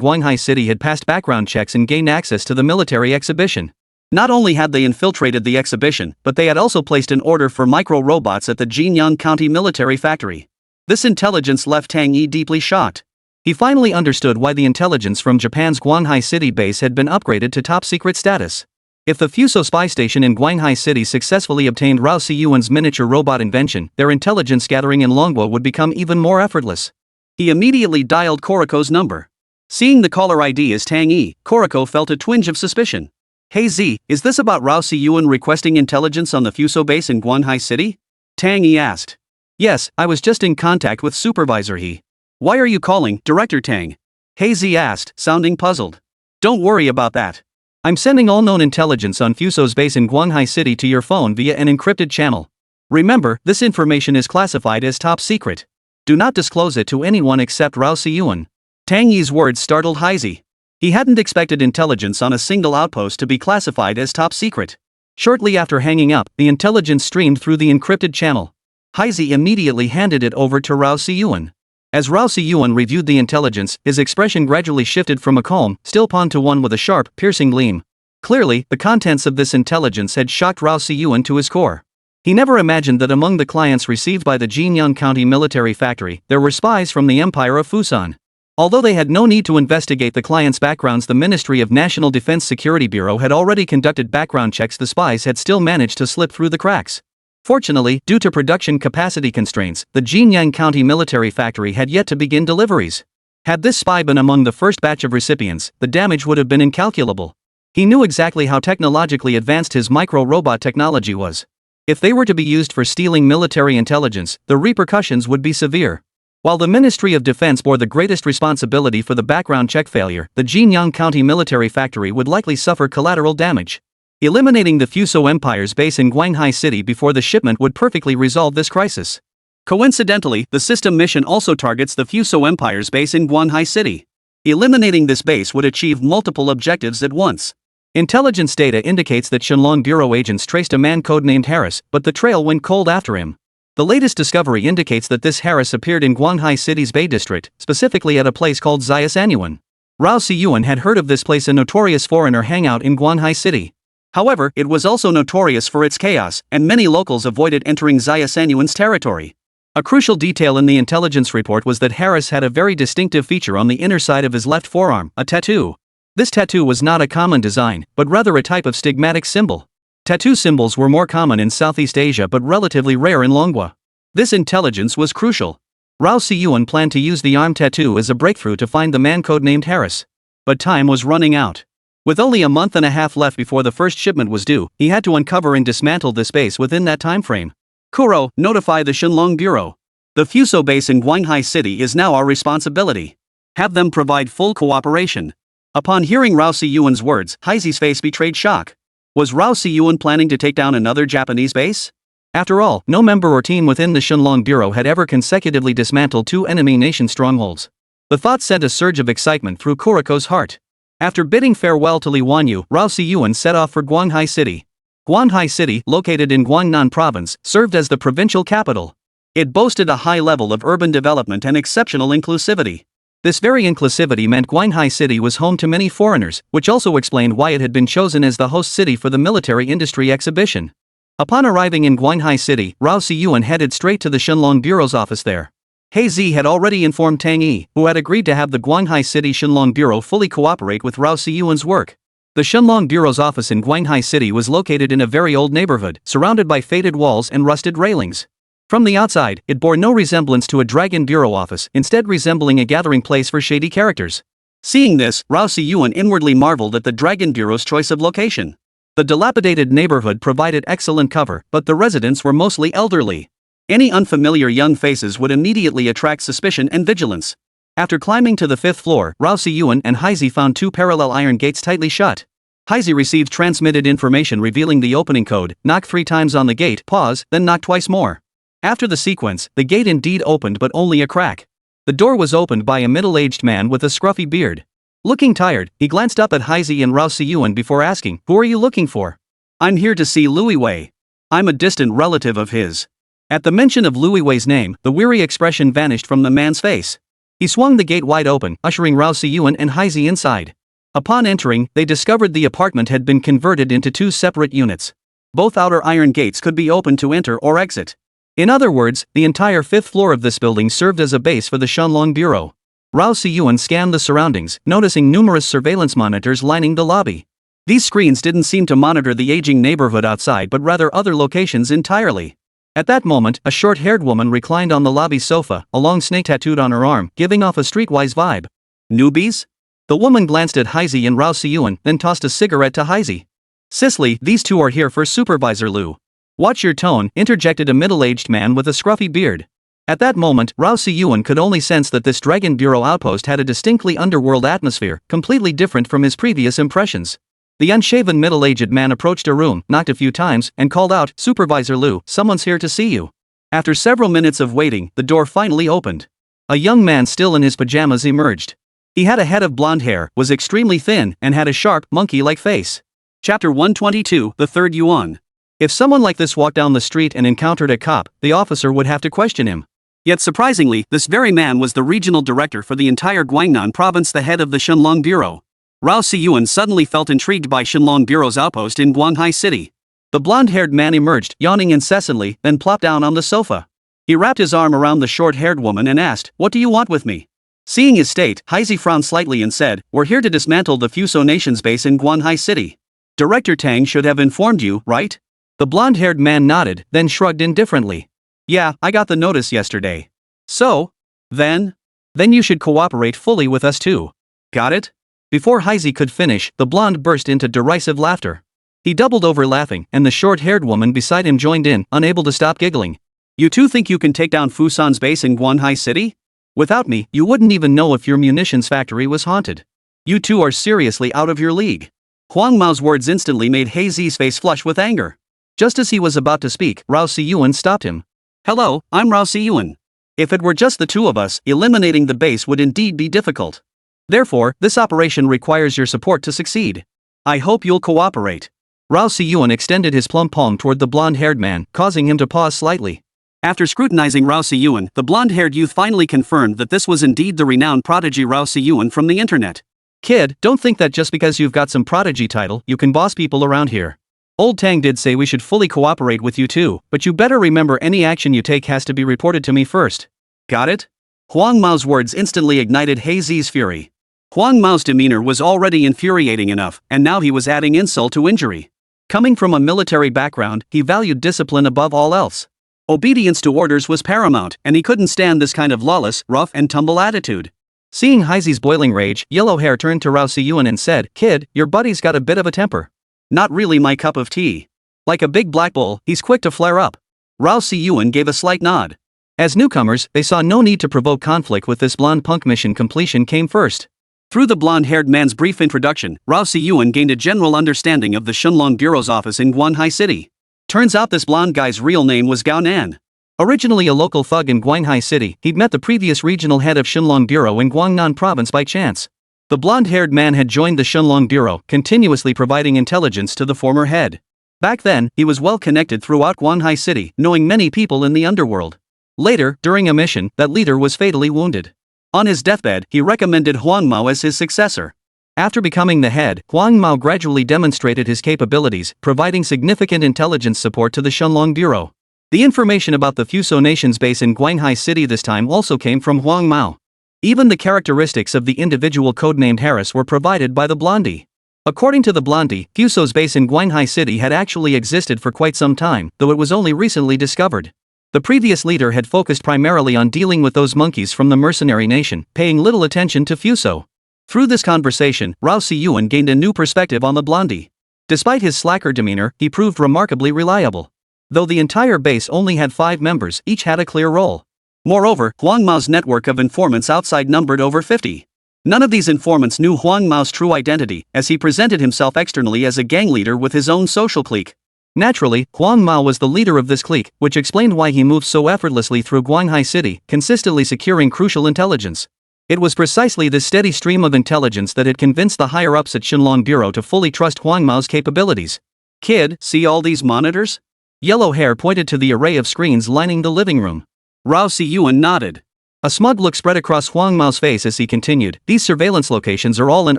Guanhai City had passed background checks and gained access to the military exhibition. Not only had they infiltrated the exhibition, but they had also placed an order for micro-robots at the Jinyang County military factory. This intelligence left Tang Yi deeply shocked. He finally understood why the intelligence from Japan's Guanhai City base had been upgraded to top secret status. If the Fuso spy station in Guanhai City successfully obtained Rao Siyuan's miniature robot invention, their intelligence gathering in Longwa would become even more effortless. He immediately dialed Koriko's number. Seeing the caller ID as Tang Yi, Koriko felt a twinge of suspicion. Hey Z, is this about Rao Siyuan requesting intelligence on the Fuso base in Guanhai City? Tang Yi asked. Yes, I was just in contact with Supervisor He. Why are you calling, Director Tang? Hey Z asked, sounding puzzled. Don't worry about that. I'm sending all known intelligence on Fuso's base in Guanhai City to your phone via an encrypted channel. Remember, this information is classified as top secret. Do not disclose it to anyone except Rao Siyuan. Tang Yi's words startled Haizi. He hadn't expected intelligence on a single outpost to be classified as top secret. Shortly after hanging up, the intelligence streamed through the encrypted channel. Haizi immediately handed it over to Rao Siyuan. As Rao Siyuan reviewed the intelligence, his expression gradually shifted from a calm, still pawn to one with a sharp, piercing gleam. Clearly, the contents of this intelligence had shocked Rao Siyuan to his core. He never imagined that among the clients received by the Jinyang County military factory, there were spies from the Empire of Fusan. Although they had no need to investigate the clients' backgrounds, the Ministry of National Defense Security Bureau had already conducted background checks. The spies had still managed to slip through the cracks. Fortunately, due to production capacity constraints, the Jinyang County military factory had yet to begin deliveries. Had this spy been among the first batch of recipients, the damage would have been incalculable. He knew exactly how technologically advanced his micro-robot technology was. If they were to be used for stealing military intelligence, the repercussions would be severe. While the Ministry of Defense bore the greatest responsibility for the background check failure, the Jinyang County military factory would likely suffer collateral damage. Eliminating the Fuso Empire's base in Guanhai City before the shipment would perfectly resolve this crisis. Coincidentally, the system mission also targets the Fuso Empire's base in Guanhai City. Eliminating this base would achieve multiple objectives at once. Intelligence data indicates that Shenlong Bureau agents traced a man codenamed Harris, but the trail went cold after him. The latest discovery indicates that this Harris appeared in Guanhai City's Bay District, specifically at a place called Ziasanuan. Rao Siyuan had heard of this place, a notorious foreigner hangout in Guanhai City. However, it was also notorious for its chaos, and many locals avoided entering Ziasanuan's territory. A crucial detail in the intelligence report was that Harris had a very distinctive feature on the inner side of his left forearm, a tattoo. This tattoo was not a common design, but rather a type of stigmatic symbol. Tattoo symbols were more common in Southeast Asia but relatively rare in Longwa. This intelligence was crucial. Rao Si-yuan planned to use the arm tattoo as a breakthrough to find the man codenamed Harris. But time was running out. With only a month and a half left before the first shipment was due, he had to uncover and dismantle this base within that time frame. Kuro, notify the Shenlong Bureau. The Fuso base in Guanghai City is now our responsibility. Have them provide full cooperation. Upon hearing Rao Si-yuan's words, Heizi's face betrayed shock. Was Rao Si-yuan planning to take down another Japanese base? After all, no member or team within the Shenlong Bureau had ever consecutively dismantled two enemy nation strongholds. The thought sent a surge of excitement through Kuriko's heart. After bidding farewell to Li Wanyu, Rao Si-yuan set off for Guanghai City. Guanghai City, located in Guangnan Province, served as the provincial capital. It boasted a high level of urban development and exceptional inclusivity. This very inclusivity meant Guanghai City was home to many foreigners, which also explained why it had been chosen as the host city for the military industry exhibition. Upon arriving in Guanghai City, Rao Si-yuan headed straight to the Shenlong Bureau's office there. Heizi had already informed Tang Yi, who had agreed to have the Guanghai City Shenlong Bureau fully cooperate with Rao Si-yuan's work. The Shenlong Bureau's office in Guanghai City was located in a very old neighborhood, surrounded by faded walls and rusted railings. From the outside, it bore no resemblance to a Dragon Bureau office, instead resembling a gathering place for shady characters. Seeing this, Rao Si-yuan inwardly marveled at the Dragon Bureau's choice of location. The dilapidated neighborhood provided excellent cover, but the residents were mostly elderly. Any unfamiliar young faces would immediately attract suspicion and vigilance. After climbing to the 5th floor, Rao Si-yuan and Heizi found two parallel iron gates tightly shut. Heizi received transmitted information revealing the opening code: knock 3 times on the gate, pause, then knock twice more. After the sequence, the gate indeed opened, but only a crack. The door was opened by a middle-aged man with a scruffy beard. Looking tired, he glanced up at Heizi and Rao Si-yuan before asking, "Who are you looking for?" "I'm here to see Louis Wei. I'm a distant relative of his." At the mention of Louis Wei's name, the weary expression vanished from the man's face. He swung the gate wide open, ushering Rao Si-yuan and Heizi inside. Upon entering, they discovered the apartment had been converted into 2 separate units. Both outer iron gates could be opened to enter or exit. In other words, the entire 5th floor of this building served as a base for the Shenlong Bureau. Rao Si-yuan scanned the surroundings, noticing numerous surveillance monitors lining the lobby. These screens didn't seem to monitor the aging neighborhood outside but rather other locations entirely. At that moment, a short-haired woman reclined on the lobby sofa, a long snake tattooed on her arm, giving off a streetwise vibe. "Newbies?" The woman glanced at Heizi and Rao Si-yuan, then tossed a cigarette to Heizi. "Cicely, these two are here for Supervisor Liu." "Watch your tone," interjected a middle-aged man with a scruffy beard. At that moment, Rao Si-yuan could only sense that this Dragon Bureau outpost had a distinctly underworld atmosphere, completely different from his previous impressions. The unshaven middle-aged man approached a room, knocked a few times, and called out, "Supervisor Liu, someone's here to see you." After several minutes of waiting, the door finally opened. A young man still in his pajamas emerged. He had a head of blonde hair, was extremely thin, and had a sharp, monkey-like face. Chapter 122, The Third Yuan. If someone like this walked down the street and encountered a cop, the officer would have to question him. Yet surprisingly, this very man was the regional director for the entire Guangnan province, the head of the Shenlong Bureau. Rao Si-yuan suddenly felt intrigued by Shenlong Bureau's outpost in Guanghai City. The blonde-haired man emerged, yawning incessantly, then plopped down on the sofa. He wrapped his arm around the short-haired woman and asked, "What do you want with me?" Seeing his state, Heizi frowned slightly and said, "We're here to dismantle the Fuso Nation's base in Guanghai City. Director Tang should have informed you, right?" The blonde-haired man nodded, then shrugged indifferently. "Yeah, I got the notice yesterday." "So? Then you should cooperate fully with us too. Got it?" Before Heizi could finish, the blonde burst into derisive laughter. He doubled over laughing, and the short-haired woman beside him joined in, unable to stop giggling. "You two think you can take down Fusan's base in Guanghai City? Without me, you wouldn't even know if your munitions factory was haunted. You two are seriously out of your league." Huang Mao's words instantly made Heizi's face flush with anger. Just as he was about to speak, Rao Si-yuan stopped him. "Hello, I'm Rao Si-yuan. If it were just the two of us, eliminating the base would indeed be difficult. Therefore, this operation requires your support to succeed. I hope you'll cooperate." Rao Si-yuan extended his plump palm toward the blonde-haired man, causing him to pause slightly. After scrutinizing Rao Si-yuan, the blonde-haired youth finally confirmed that this was indeed the renowned prodigy Rao Si-yuan from the internet. "Kid, don't think that just because you've got some prodigy title, you can boss people around here. Old Tang did say we should fully cooperate with you too, but you better remember any action you take has to be reported to me first. Got it?" Huang Mao's words instantly ignited Heizi's fury. Huang Mao's demeanor was already infuriating enough, and now he was adding insult to injury. Coming from a military background, he valued discipline above all else. Obedience to orders was paramount, and he couldn't stand this kind of lawless, rough and tumble attitude. Seeing Heizi's boiling rage, Yellow Hair turned to Rao Si-yuan and said, "Kid, your buddy's got a bit of a temper." Not really my cup of tea. Like a big black bull, he's quick to flare up. Rao Si-yuan gave a slight nod. As newcomers, they saw no need to provoke conflict with this blonde punk. Mission completion came first. Through the blonde-haired man's brief introduction, Rao Si-yuan gained a general understanding of the Shunlong Bureau's office in Guanhai City. Turns out this blonde guy's real name was Gao Nan. Originally a local thug in Guanhai City, he'd met the previous regional head of Shunlong Bureau in Guangnan Province by chance. The blonde-haired man had joined the Shunlong Bureau, continuously providing intelligence to the former head. Back then, he was well connected throughout Guanhai City, knowing many people in the underworld. Later, during a mission, that leader was fatally wounded. On his deathbed, he recommended Huang Mao as his successor. After becoming the head, Huang Mao gradually demonstrated his capabilities, providing significant intelligence support to the Shunlong Bureau. The information about the Fuso Nation's base in Guanhai City this time also came from Huang Mao. Even the characteristics of the individual codenamed Harris were provided by the Blondie. According to the Blondie, Fuso's base in Guanhai City had actually existed for quite some time, though it was only recently discovered. The previous leader had focused primarily on dealing with those monkeys from the mercenary nation, paying little attention to Fuso. Through this conversation, Rao Si-yuan gained a new perspective on the Blondie. Despite his slacker demeanor, he proved remarkably reliable. Though the entire base only had 5 members, each had a clear role. Moreover, Huang Mao's network of informants outside numbered over 50. None of these informants knew Huang Mao's true identity, as he presented himself externally as a gang leader with his own social clique. Naturally, Huang Mao was the leader of this clique, which explained why he moved so effortlessly through Guanhai City, consistently securing crucial intelligence. It was precisely this steady stream of intelligence that had convinced the higher-ups at Shunlong Bureau to fully trust Huang Mao's capabilities. "Kid, see all these monitors?" Yellow Hair pointed to the array of screens lining the living room. Rao Si-yuan nodded. A smug look spread across Huang Mao's face as he continued, "These surveillance locations are all in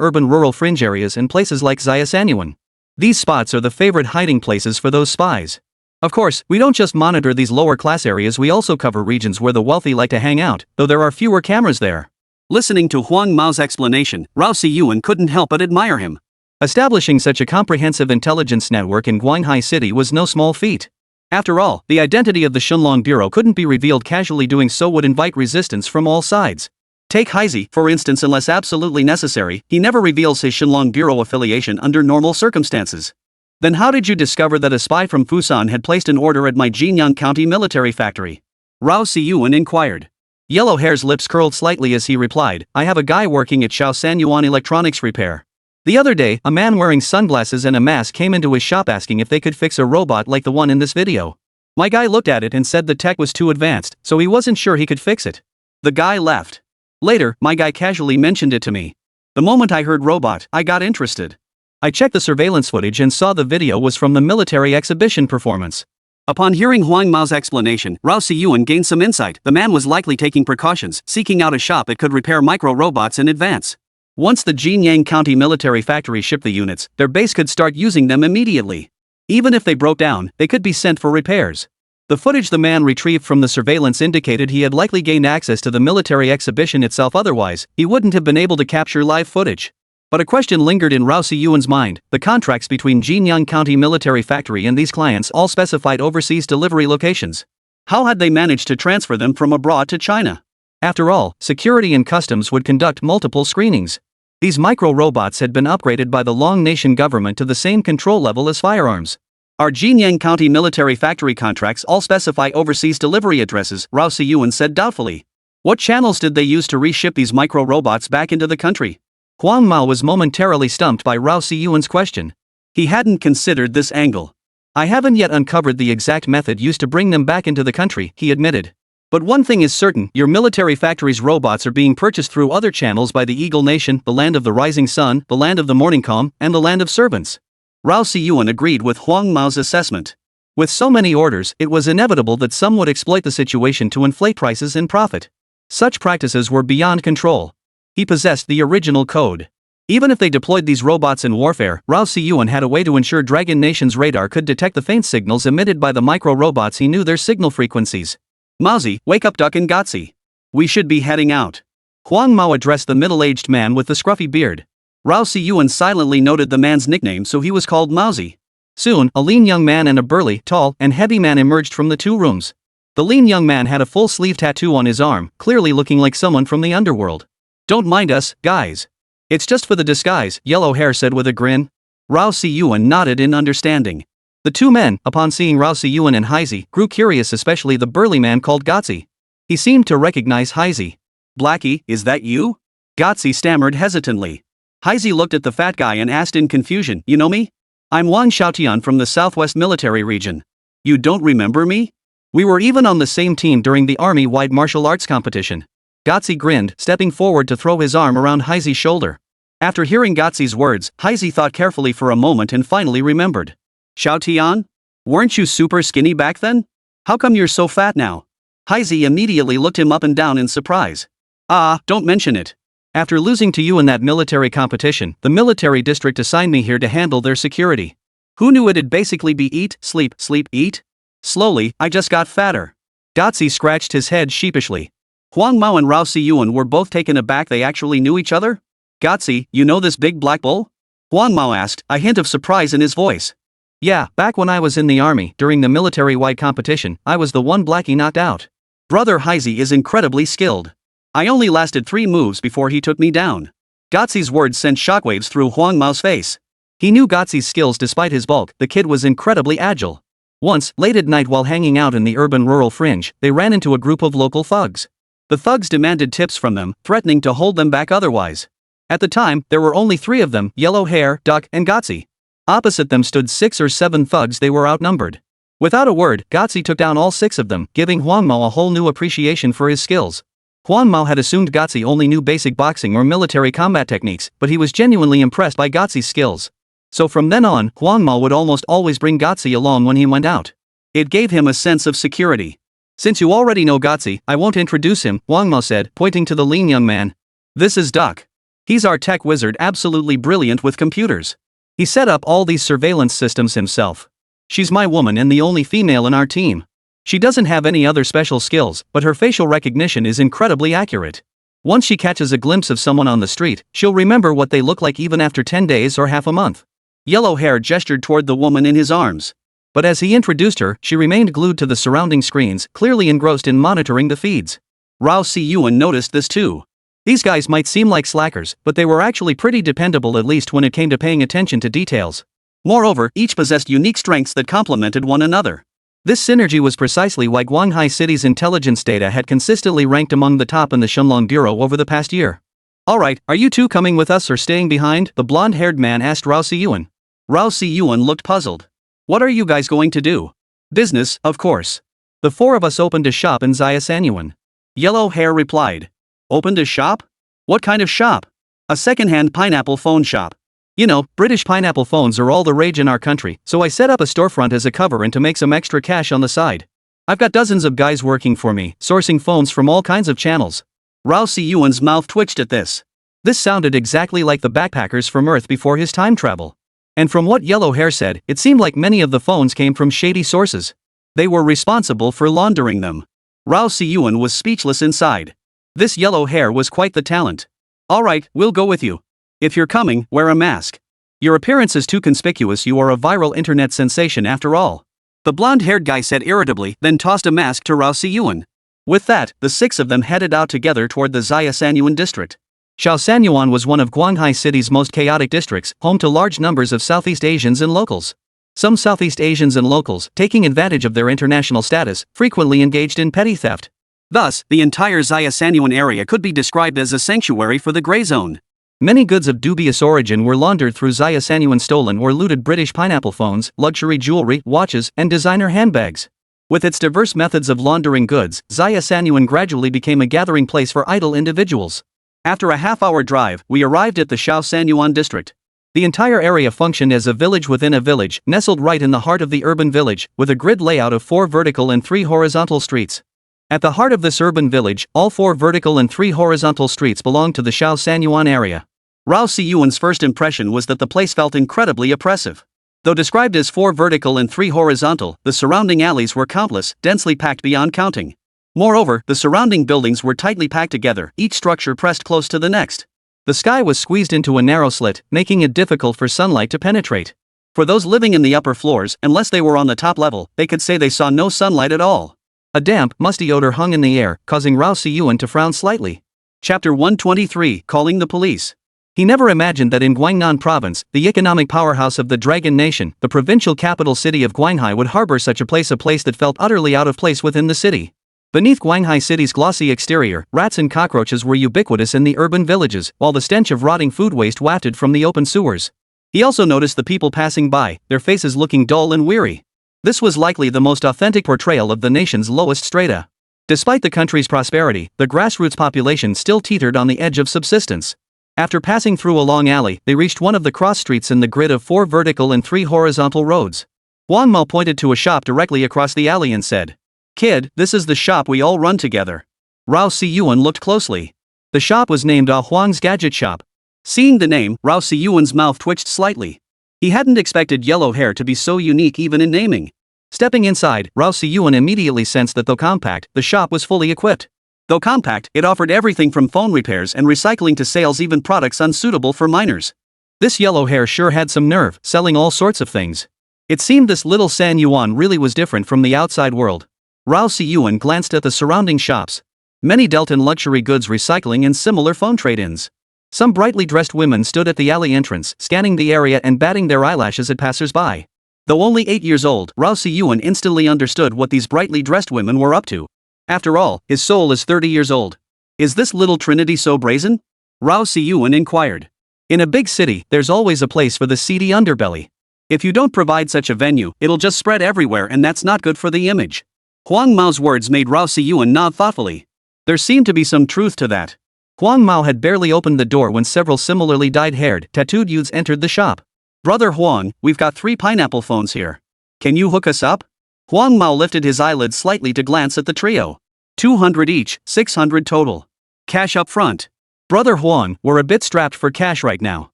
urban rural fringe areas in places like Xiasanyuan. These spots are the favorite hiding places for those spies. Of course, we don't just monitor these lower-class areas, we also cover regions where the wealthy like to hang out, though there are fewer cameras there." Listening to Huang Mao's explanation, Rao Si-yuan couldn't help but admire him. Establishing such a comprehensive intelligence network in Guanhai City was no small feat. After all, the identity of the Shunlong Bureau couldn't be revealed casually. Doing so would invite resistance from all sides. Take Heizi, for instance. Unless absolutely necessary, he never reveals his Shunlong Bureau affiliation under normal circumstances. "Then how did you discover that a spy from Fusan had placed an order at my Jinyang County military factory?" Rao Si-yuan inquired. Yellow Hair's lips curled slightly as he replied, "I have a guy working at Xiaosanyuan Electronics Repair. The other day, a man wearing sunglasses and a mask came into his shop asking if they could fix a robot like the one in this video. My guy looked at it and said the tech was too advanced, so he wasn't sure he could fix it. The guy left. Later, my guy casually mentioned it to me. The moment I heard robot, I got interested. I checked the surveillance footage and saw the video was from the military exhibition performance." Upon hearing Huang Mao's explanation, Rao Si-yuan gained some insight. The man was likely taking precautions, seeking out a shop that could repair micro-robots in advance. Once the Jinyang County military factory shipped the units, their base could start using them immediately. Even if they broke down, they could be sent for repairs. The footage the man retrieved from the surveillance indicated he had likely gained access to the military exhibition itself, otherwise, he wouldn't have been able to capture live footage. But a question lingered in Rao Si-yuan's mind. The contracts between Jinyang County military factory and these clients all specified overseas delivery locations. How had they managed to transfer them from abroad to China? After all, security and customs would conduct multiple screenings. These micro-robots had been upgraded by the Long Nation government to the same control level as firearms. Our Jinyang County military factory contracts all specify overseas delivery addresses, Rao Si-yuan said doubtfully. What channels did they use to reship these micro-robots back into the country? Huang Mao was momentarily stumped by Rao Si-yuan's question. He hadn't considered this angle. "I haven't yet uncovered the exact method used to bring them back into the country," he admitted. "But one thing is certain, your military factory's robots are being purchased through other channels by the Eagle Nation, the land of the rising sun, the land of the morning calm, and the land of servants." Rao Si-yuan agreed with Huang Mao's assessment. With so many orders, it was inevitable that some would exploit the situation to inflate prices and profit. Such practices were beyond control. He possessed the original code. Even if they deployed these robots in warfare, Rao Si-yuan had a way to ensure Dragon Nation's radar could detect the faint signals emitted by the micro-robots. He knew their signal frequencies. "Maozi, wake up, Duck and Gotzi. We should be heading out." Huang Mao addressed the middle-aged man with the scruffy beard. Rao Si-yuan silently noted the man's nickname, so he was called Maozi. Soon, a lean young man and a burly, tall, and heavy man emerged from the two rooms. The lean young man had a full sleeve tattoo on his arm, clearly looking like someone from the underworld. "Don't mind us, guys. It's just for the disguise," yellow hair said with a grin. Rao Si-yuan nodded in understanding. The two men, upon seeing Rao Si-yuan and Heisey, grew curious, especially the burly man called Gotzi. He seemed to recognize Heisey. "Blackie, is that you?" Gotzi stammered hesitantly. Heisey looked at the fat guy and asked in confusion, "You know me? I'm Wang Xiaotian from the Southwest Military Region. You don't remember me? We were even on the same team during the army-wide martial arts competition." Gotzi grinned, stepping forward to throw his arm around Heisey's shoulder. After hearing Gotzi's words, Heisey thought carefully for a moment and finally remembered. "Xiaotian? Weren't you super skinny back then? How come you're so fat now?" Heisey immediately looked him up and down in surprise. "Ah, don't mention it. After losing to you in that military competition, the military district assigned me here to handle their security. Who knew it'd basically be eat, sleep, eat? Slowly, I just got fatter." Gotzi scratched his head sheepishly. Huang Mao and Rao Si-yuan were both taken aback. They actually knew each other? "Gotzi, you know this big black bull?" Huang Mao asked, a hint of surprise in his voice. "Yeah, back when I was in the army, during the military-wide competition, I was the one Blackie knocked out. Brother Heisey is incredibly skilled. I only lasted 3 moves before he took me down." Gotzi's words sent shockwaves through Huang Mao's face. He knew Gotzi's skills despite his bulk. The kid was incredibly agile. Once, late at night while hanging out in the urban-rural fringe, they ran into a group of local thugs. The thugs demanded tips from them, threatening to hold them back otherwise. At the time, there were only 3 of them, Yellow Hair, Duck, and Gotzi. Opposite them stood 6 or 7 thugs. They were outnumbered. Without a word, Gotzi took down all 6 of them, giving Huang Mao a whole new appreciation for his skills. Huang Mao had assumed Gotzi only knew basic boxing or military combat techniques, but he was genuinely impressed by Gotzi's skills. So from then on, Huang Mao would almost always bring Gotzi along when he went out. It gave him a sense of security. "Since you already know Gotzi, I won't introduce him," Huang Mao said, pointing to the lean young man. "This is Duck. He's our tech wizard, absolutely brilliant with computers. He set up all these surveillance systems himself. She's my woman and the only female in our team. She doesn't have any other special skills, but her facial recognition is incredibly accurate. Once she catches a glimpse of someone on the street, she'll remember what they look like even after 10 days or half a month." Yellow Hair gestured toward the woman in his arms. But as he introduced her, she remained glued to the surrounding screens, clearly engrossed in monitoring the feeds. Rao Si-yuan noticed this too. These guys might seem like slackers, but they were actually pretty dependable, at least when it came to paying attention to details. Moreover, each possessed unique strengths that complemented one another. This synergy was precisely why Guanghai City's intelligence data had consistently ranked among the top in the Shenlong Bureau over the past year. "Alright, are you two coming with us or staying behind?" the blonde-haired man asked Rao Si-yuan. Rao Si-yuan looked puzzled. "What are you guys going to do?" "Business, of course. The 4 of us opened a shop in Zayasanyuan." Yellow Hair replied. "Opened a shop? What kind of shop?" "A second-hand pineapple phone shop. You know, British pineapple phones are all the rage in our country, so I set up a storefront as a cover and to make some extra cash on the side. I've got dozens of guys working for me, sourcing phones from all kinds of channels." Rao Si-yuan's mouth twitched at this. This sounded exactly like the backpackers from Earth before his time travel. And from what Yellow Hair said, it seemed like many of the phones came from shady sources. They were responsible for laundering them. Rao Si-yuan was speechless inside. This Yellow Hair was quite the talent. "Alright, we'll go with you. If you're coming, wear a mask. Your appearance is too conspicuous. You are a viral internet sensation after all," the blonde-haired guy said irritably, then tossed a mask to Rao Si-yuan. With that, the 6 of them headed out together toward the Zayasanyuan district. Shaosanyuan was one of Guanghai City's most chaotic districts, home to large numbers of Southeast Asians and locals. Some Southeast Asians and locals, taking advantage of their international status, frequently engaged in petty theft. Thus, the entire Zayasanyuan area could be described as a sanctuary for the gray zone. Many goods of dubious origin were laundered through Zayasanyuan, stolen or looted British pineapple phones, luxury jewelry, watches, and designer handbags. With its diverse methods of laundering goods, Zayasanyuan gradually became a gathering place for idle individuals. After a half-hour drive, we arrived at the Shaosanyuan district. The entire area functioned as a village within a village, nestled right in the heart of the urban village, with a grid layout of 4 vertical and 3 horizontal streets. At the heart of this urban village, all 4 vertical and 3 horizontal streets belonged to the Shaosanyuan area. Rao Si-yuan's first impression was that the place felt incredibly oppressive. Though described as 4 vertical and 3 horizontal, the surrounding alleys were countless, densely packed beyond counting. Moreover, the surrounding buildings were tightly packed together, each structure pressed close to the next. The sky was squeezed into a narrow slit, making it difficult for sunlight to penetrate. For those living in the upper floors, unless they were on the top level, they could say they saw no sunlight at all. A damp, musty odor hung in the air, causing Rao Siyuan to frown slightly. Chapter 123, Calling the Police. He never imagined that in Guangnan province, the economic powerhouse of the Dragon Nation, the provincial capital city of Guanghai would harbor such a place that felt utterly out of place within the city. Beneath Guanghai City's glossy exterior, rats and cockroaches were ubiquitous in the urban villages, while the stench of rotting food waste wafted from the open sewers. He also noticed the people passing by, their faces looking dull and weary. This was likely the most authentic portrayal of the nation's lowest strata. Despite the country's prosperity, the grassroots population still teetered on the edge of subsistence. After passing through a long alley, they reached one of the cross streets in the grid of 4 vertical and 3 horizontal roads. Huang Mao pointed to a shop directly across the alley and said, "Kid, this is the shop we all run together." Rao Siyuan looked closely. The shop was named Ah Huang's Gadget Shop. Seeing the name, Rao Siyuan's mouth twitched slightly. He hadn't expected yellow hair to be so unique even in naming. Stepping inside, Rao Siyuan immediately sensed that though compact, the shop was fully equipped. Though compact, it offered everything from phone repairs and recycling to sales, even products unsuitable for minors. This yellow hair sure had some nerve, selling all sorts of things. It seemed this little San Yuan really was different from the outside world. Rao Siyuan glanced at the surrounding shops. Many dealt in luxury goods recycling and similar phone trade-ins. Some brightly dressed women stood at the alley entrance, scanning the area and batting their eyelashes at passers-by. Though only 8 years old, Rao Siyuan instantly understood what these brightly dressed women were up to. After all, his soul is 30 years old. Is this little trinity so brazen? Rao Siyuan inquired. In a big city, there's always a place for the seedy underbelly. If you don't provide such a venue, it'll just spread everywhere, and that's not good for the image. Huang Mao's words made Rao Siyuan nod thoughtfully. There seemed to be some truth to that. Huang Mao had barely opened the door when several similarly dyed-haired, tattooed youths entered the shop. "Brother Huang, we've got 3 pineapple phones here. Can you hook us up?" Huang Mao lifted his eyelids slightly to glance at the trio. 200 each, 600 total. Cash up front. "Brother Huang, we're a bit strapped for cash right now.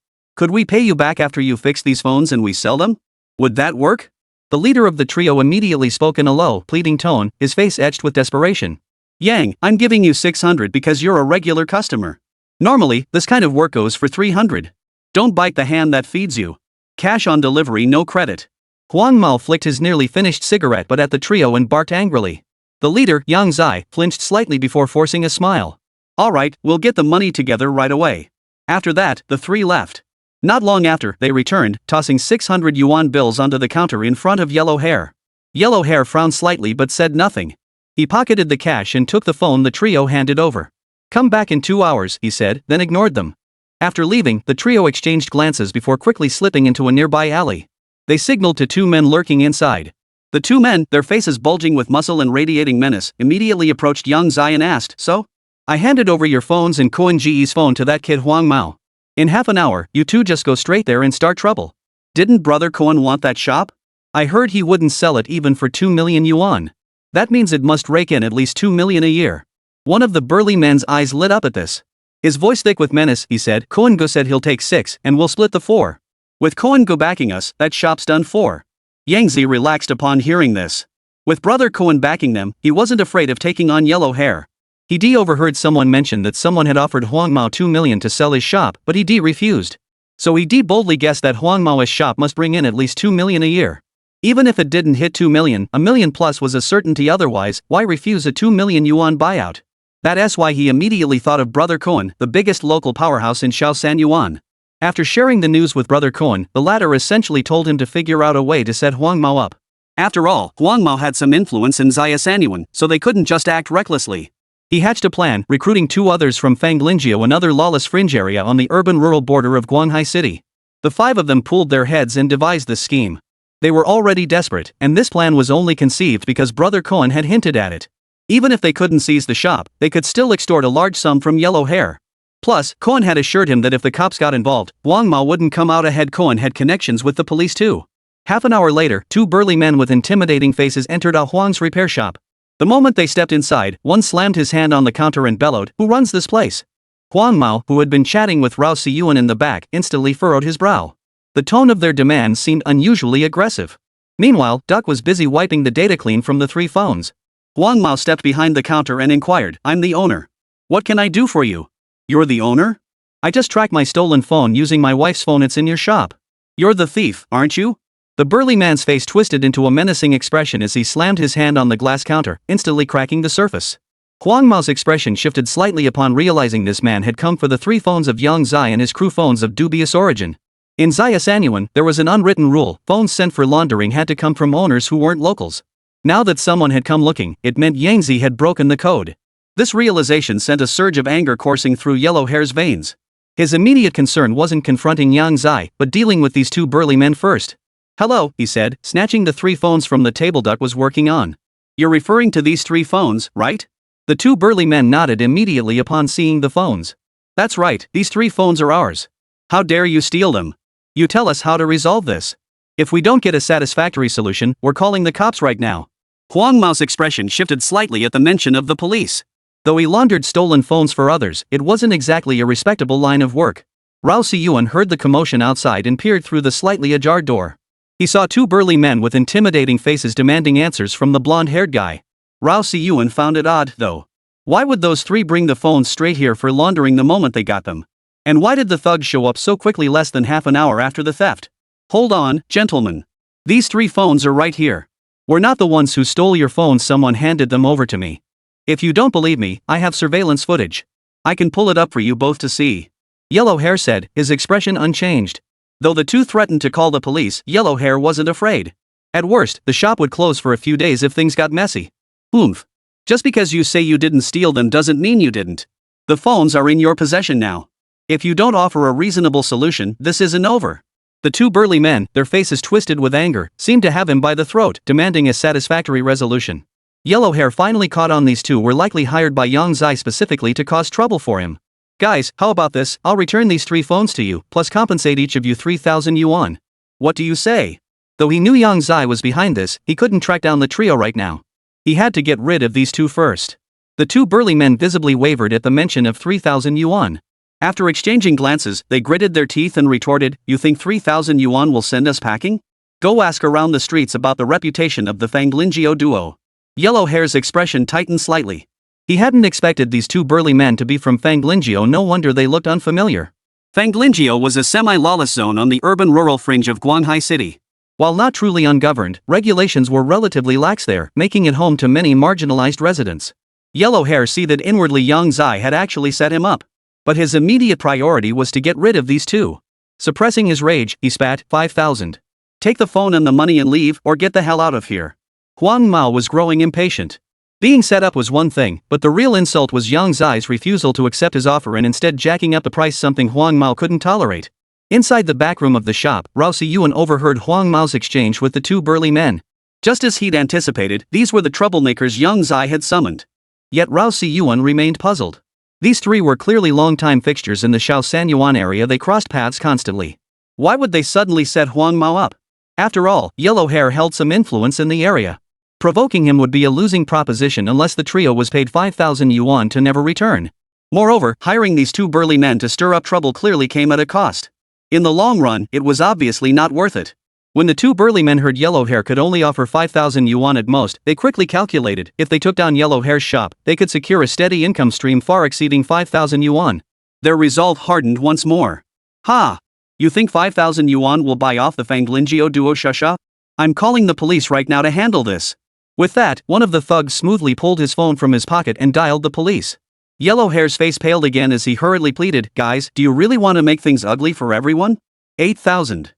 Could we pay you back after you fix these phones and we sell them? Would that work?" The leader of the trio immediately spoke in a low, pleading tone, his face etched with desperation. "Yang, I'm giving you 600 because you're a regular customer. Normally, this kind of work goes for 300. Don't bite the hand that feeds you. Cash on delivery, no credit." Huang Mao flicked his nearly finished cigarette butt at the trio and barked angrily. The leader, Yang Zai, flinched slightly before forcing a smile. "All right, we'll get the money together right away." After that, the 3 left. Not long after, they returned, tossing 600 yuan bills onto the counter in front of Yellow Hair. Yellow Hair frowned slightly but said nothing. He pocketed the cash and took the phone the trio handed over. "Come back in 2 hours," he said, then ignored them. After leaving, the trio exchanged glances before quickly slipping into a nearby alley. They signaled to 2 men lurking inside. The 2 men, their faces bulging with muscle and radiating menace, immediately approached Yang Zai and asked, "So? I handed over your phones and Koen Ji's phone to that kid Huang Mao. In half an hour, you 2 just go straight there and start trouble. Didn't Brother Koen want that shop? I heard he wouldn't sell it even for 2 million yuan. That means it must rake in at least 2 million a year." One of the burly men's eyes lit up at this. His voice thick with menace, he said, "Koen Go said he'll take 6, and we'll split the 4. With Koen Go backing us, that shop's done for." Yang Zi relaxed upon hearing this. With Brother Koen backing them, he wasn't afraid of taking on Yellow Hair. He overheard someone mention that someone had offered Huang Mao 2 million to sell his shop, but he refused. So he boldly guessed that Huang Mao's shop must bring in at least 2 million a year. Even if it didn't hit 2 million, a million plus was a certainty. Otherwise, why refuse a 2 million yuan buyout? That's why he immediately thought of Brother Koen, the biggest local powerhouse in Shaosan Yuan. After sharing the news with Brother Koen, the latter essentially told him to figure out a way to set Huang Mao up. After all, Huang Mao had some influence in Shaosan Yuan, so they couldn't just act recklessly. He hatched a plan, recruiting 2 others from Fanglingjiao, another lawless fringe area on the urban-rural border of Guanghai City. The 5 of them pooled their heads and devised this scheme. They were already desperate, and this plan was only conceived because Brother Koen had hinted at it. Even if they couldn't seize the shop, they could still extort a large sum from Yellow Hair. Plus, Koen had assured him that if the cops got involved, Huang Mao wouldn't come out ahead. Koen had connections with the police too. Half an hour later, 2 burly men with intimidating faces entered Ah Huang's repair shop. The moment they stepped inside, one slammed his hand on the counter and bellowed, "Who runs this place?" Huang Mao, who had been chatting with Rao Siyuan in the back, instantly furrowed his brow. The tone of their demands seemed unusually aggressive. Meanwhile, Duck was busy wiping the data clean from the 3 phones. Huang Mao stepped behind the counter and inquired, "I'm the owner. What can I do for you?" "You're the owner? I just tracked my stolen phone using my wife's phone. It's in your shop. You're the thief, aren't you?" The burly man's face twisted into a menacing expression as he slammed his hand on the glass counter, instantly cracking the surface. Huang Mao's expression shifted slightly upon realizing this man had come for the 3 phones of Yang Zai and his crew, phones of dubious origin. In Zaya Sanyuan, there was an unwritten rule: phones sent for laundering had to come from owners who weren't locals. Now that someone had come looking, it meant Yang Zi had broken the code. This realization sent a surge of anger coursing through Yellow Hair's veins. His immediate concern wasn't confronting Yang Zai, but dealing with these 2 burly men first. "Hello," he said, snatching the 3 phones from the table Duck was working on. "You're referring to these 3 phones, right?" The 2 burly men nodded immediately upon seeing the phones. "That's right, these 3 phones are ours. How dare you steal them? You tell us how to resolve this. If we don't get a satisfactory solution, we're calling the cops right now." Huang Mao's expression shifted slightly at the mention of the police. Though he laundered stolen phones for others, it wasn't exactly a respectable line of work. Rao Siyuan heard the commotion outside and peered through the slightly ajar door. He saw 2 burly men with intimidating faces demanding answers from the blonde-haired guy. Rao Siyuan found it odd, though. Why would those 3 bring the phones straight here for laundering the moment they got them? And why did the thugs show up so quickly less than half an hour after the theft? "Hold on, gentlemen. These 3 phones are right here. We're not the ones who stole your phones, someone handed them over to me. If you don't believe me, I have surveillance footage. I can pull it up for you both to see." Yellow Hair said, his expression unchanged. Though the 2 threatened to call the police, Yellow Hair wasn't afraid. At worst, the shop would close for a few days if things got messy. "Oomph. Just because you say you didn't steal them doesn't mean you didn't. The phones are in your possession now. If you don't offer a reasonable solution, this isn't over." The 2 burly men, their faces twisted with anger, seemed to have him by the throat, demanding a satisfactory resolution. Yellow Hair finally caught on these 2 were likely hired by Yang Zai specifically to cause trouble for him. "Guys, how about this? I'll return these 3 phones to you, plus compensate each of you 3,000 yuan. What do you say?" Though he knew Yang Zai was behind this, he couldn't track down the trio right now. He had to get rid of these 2 first. The 2 burly men visibly wavered at the mention of 3,000 yuan. After exchanging glances, they gritted their teeth and retorted, "You think 3,000 yuan will send us packing? Go ask around the streets about the reputation of the Fanglingio duo." Yellow Hair's expression tightened slightly. He hadn't expected these 2 burly men to be from Fanglingio, no wonder they looked unfamiliar. Fanglingio was a semi-lawless zone on the urban-rural fringe of Guanghai City. While not truly ungoverned, regulations were relatively lax there, making it home to many marginalized residents. Yellow Hair seethed inwardly. Yang Zai had actually set him up. But his immediate priority was to get rid of these 2. Suppressing his rage, he spat, 5,000. Take the phone and the money and leave, or get the hell out of here. Huang Mao was growing impatient. Being set up was one thing, but the real insult was Yang Zai's refusal to accept his offer and instead jacking up the price, something Huang Mao couldn't tolerate. Inside the back room of the shop, Rao Siyuan overheard Huang Mao's exchange with the 2 burly men. Just as he'd anticipated, these were the troublemakers Yang Zai had summoned. Yet Rao Siyuan remained puzzled. These 3 were clearly long-time fixtures in the Shao Sanyuan area. They crossed paths constantly. Why would they suddenly set Huang Mao up? After all, Yellow Hair held some influence in the area. Provoking him would be a losing proposition unless the trio was paid 5,000 yuan to never return. Moreover, hiring these 2 burly men to stir up trouble clearly came at a cost. In the long run, it was obviously not worth it. When the 2 burly men heard Yellow Hair could only offer 5,000 yuan at most, they quickly calculated, if they took down Yellow Hair's shop, they could secure a steady income stream far exceeding 5,000 yuan. Their resolve hardened once more. "Ha! You think 5,000 yuan will buy off the Fanglingio duo shusha? I'm calling the police right now to handle this." With that, one of the thugs smoothly pulled his phone from his pocket and dialed the police. Yellow Hair's face paled again as he hurriedly pleaded, "Guys, do you really want to make things ugly for everyone? 8,000.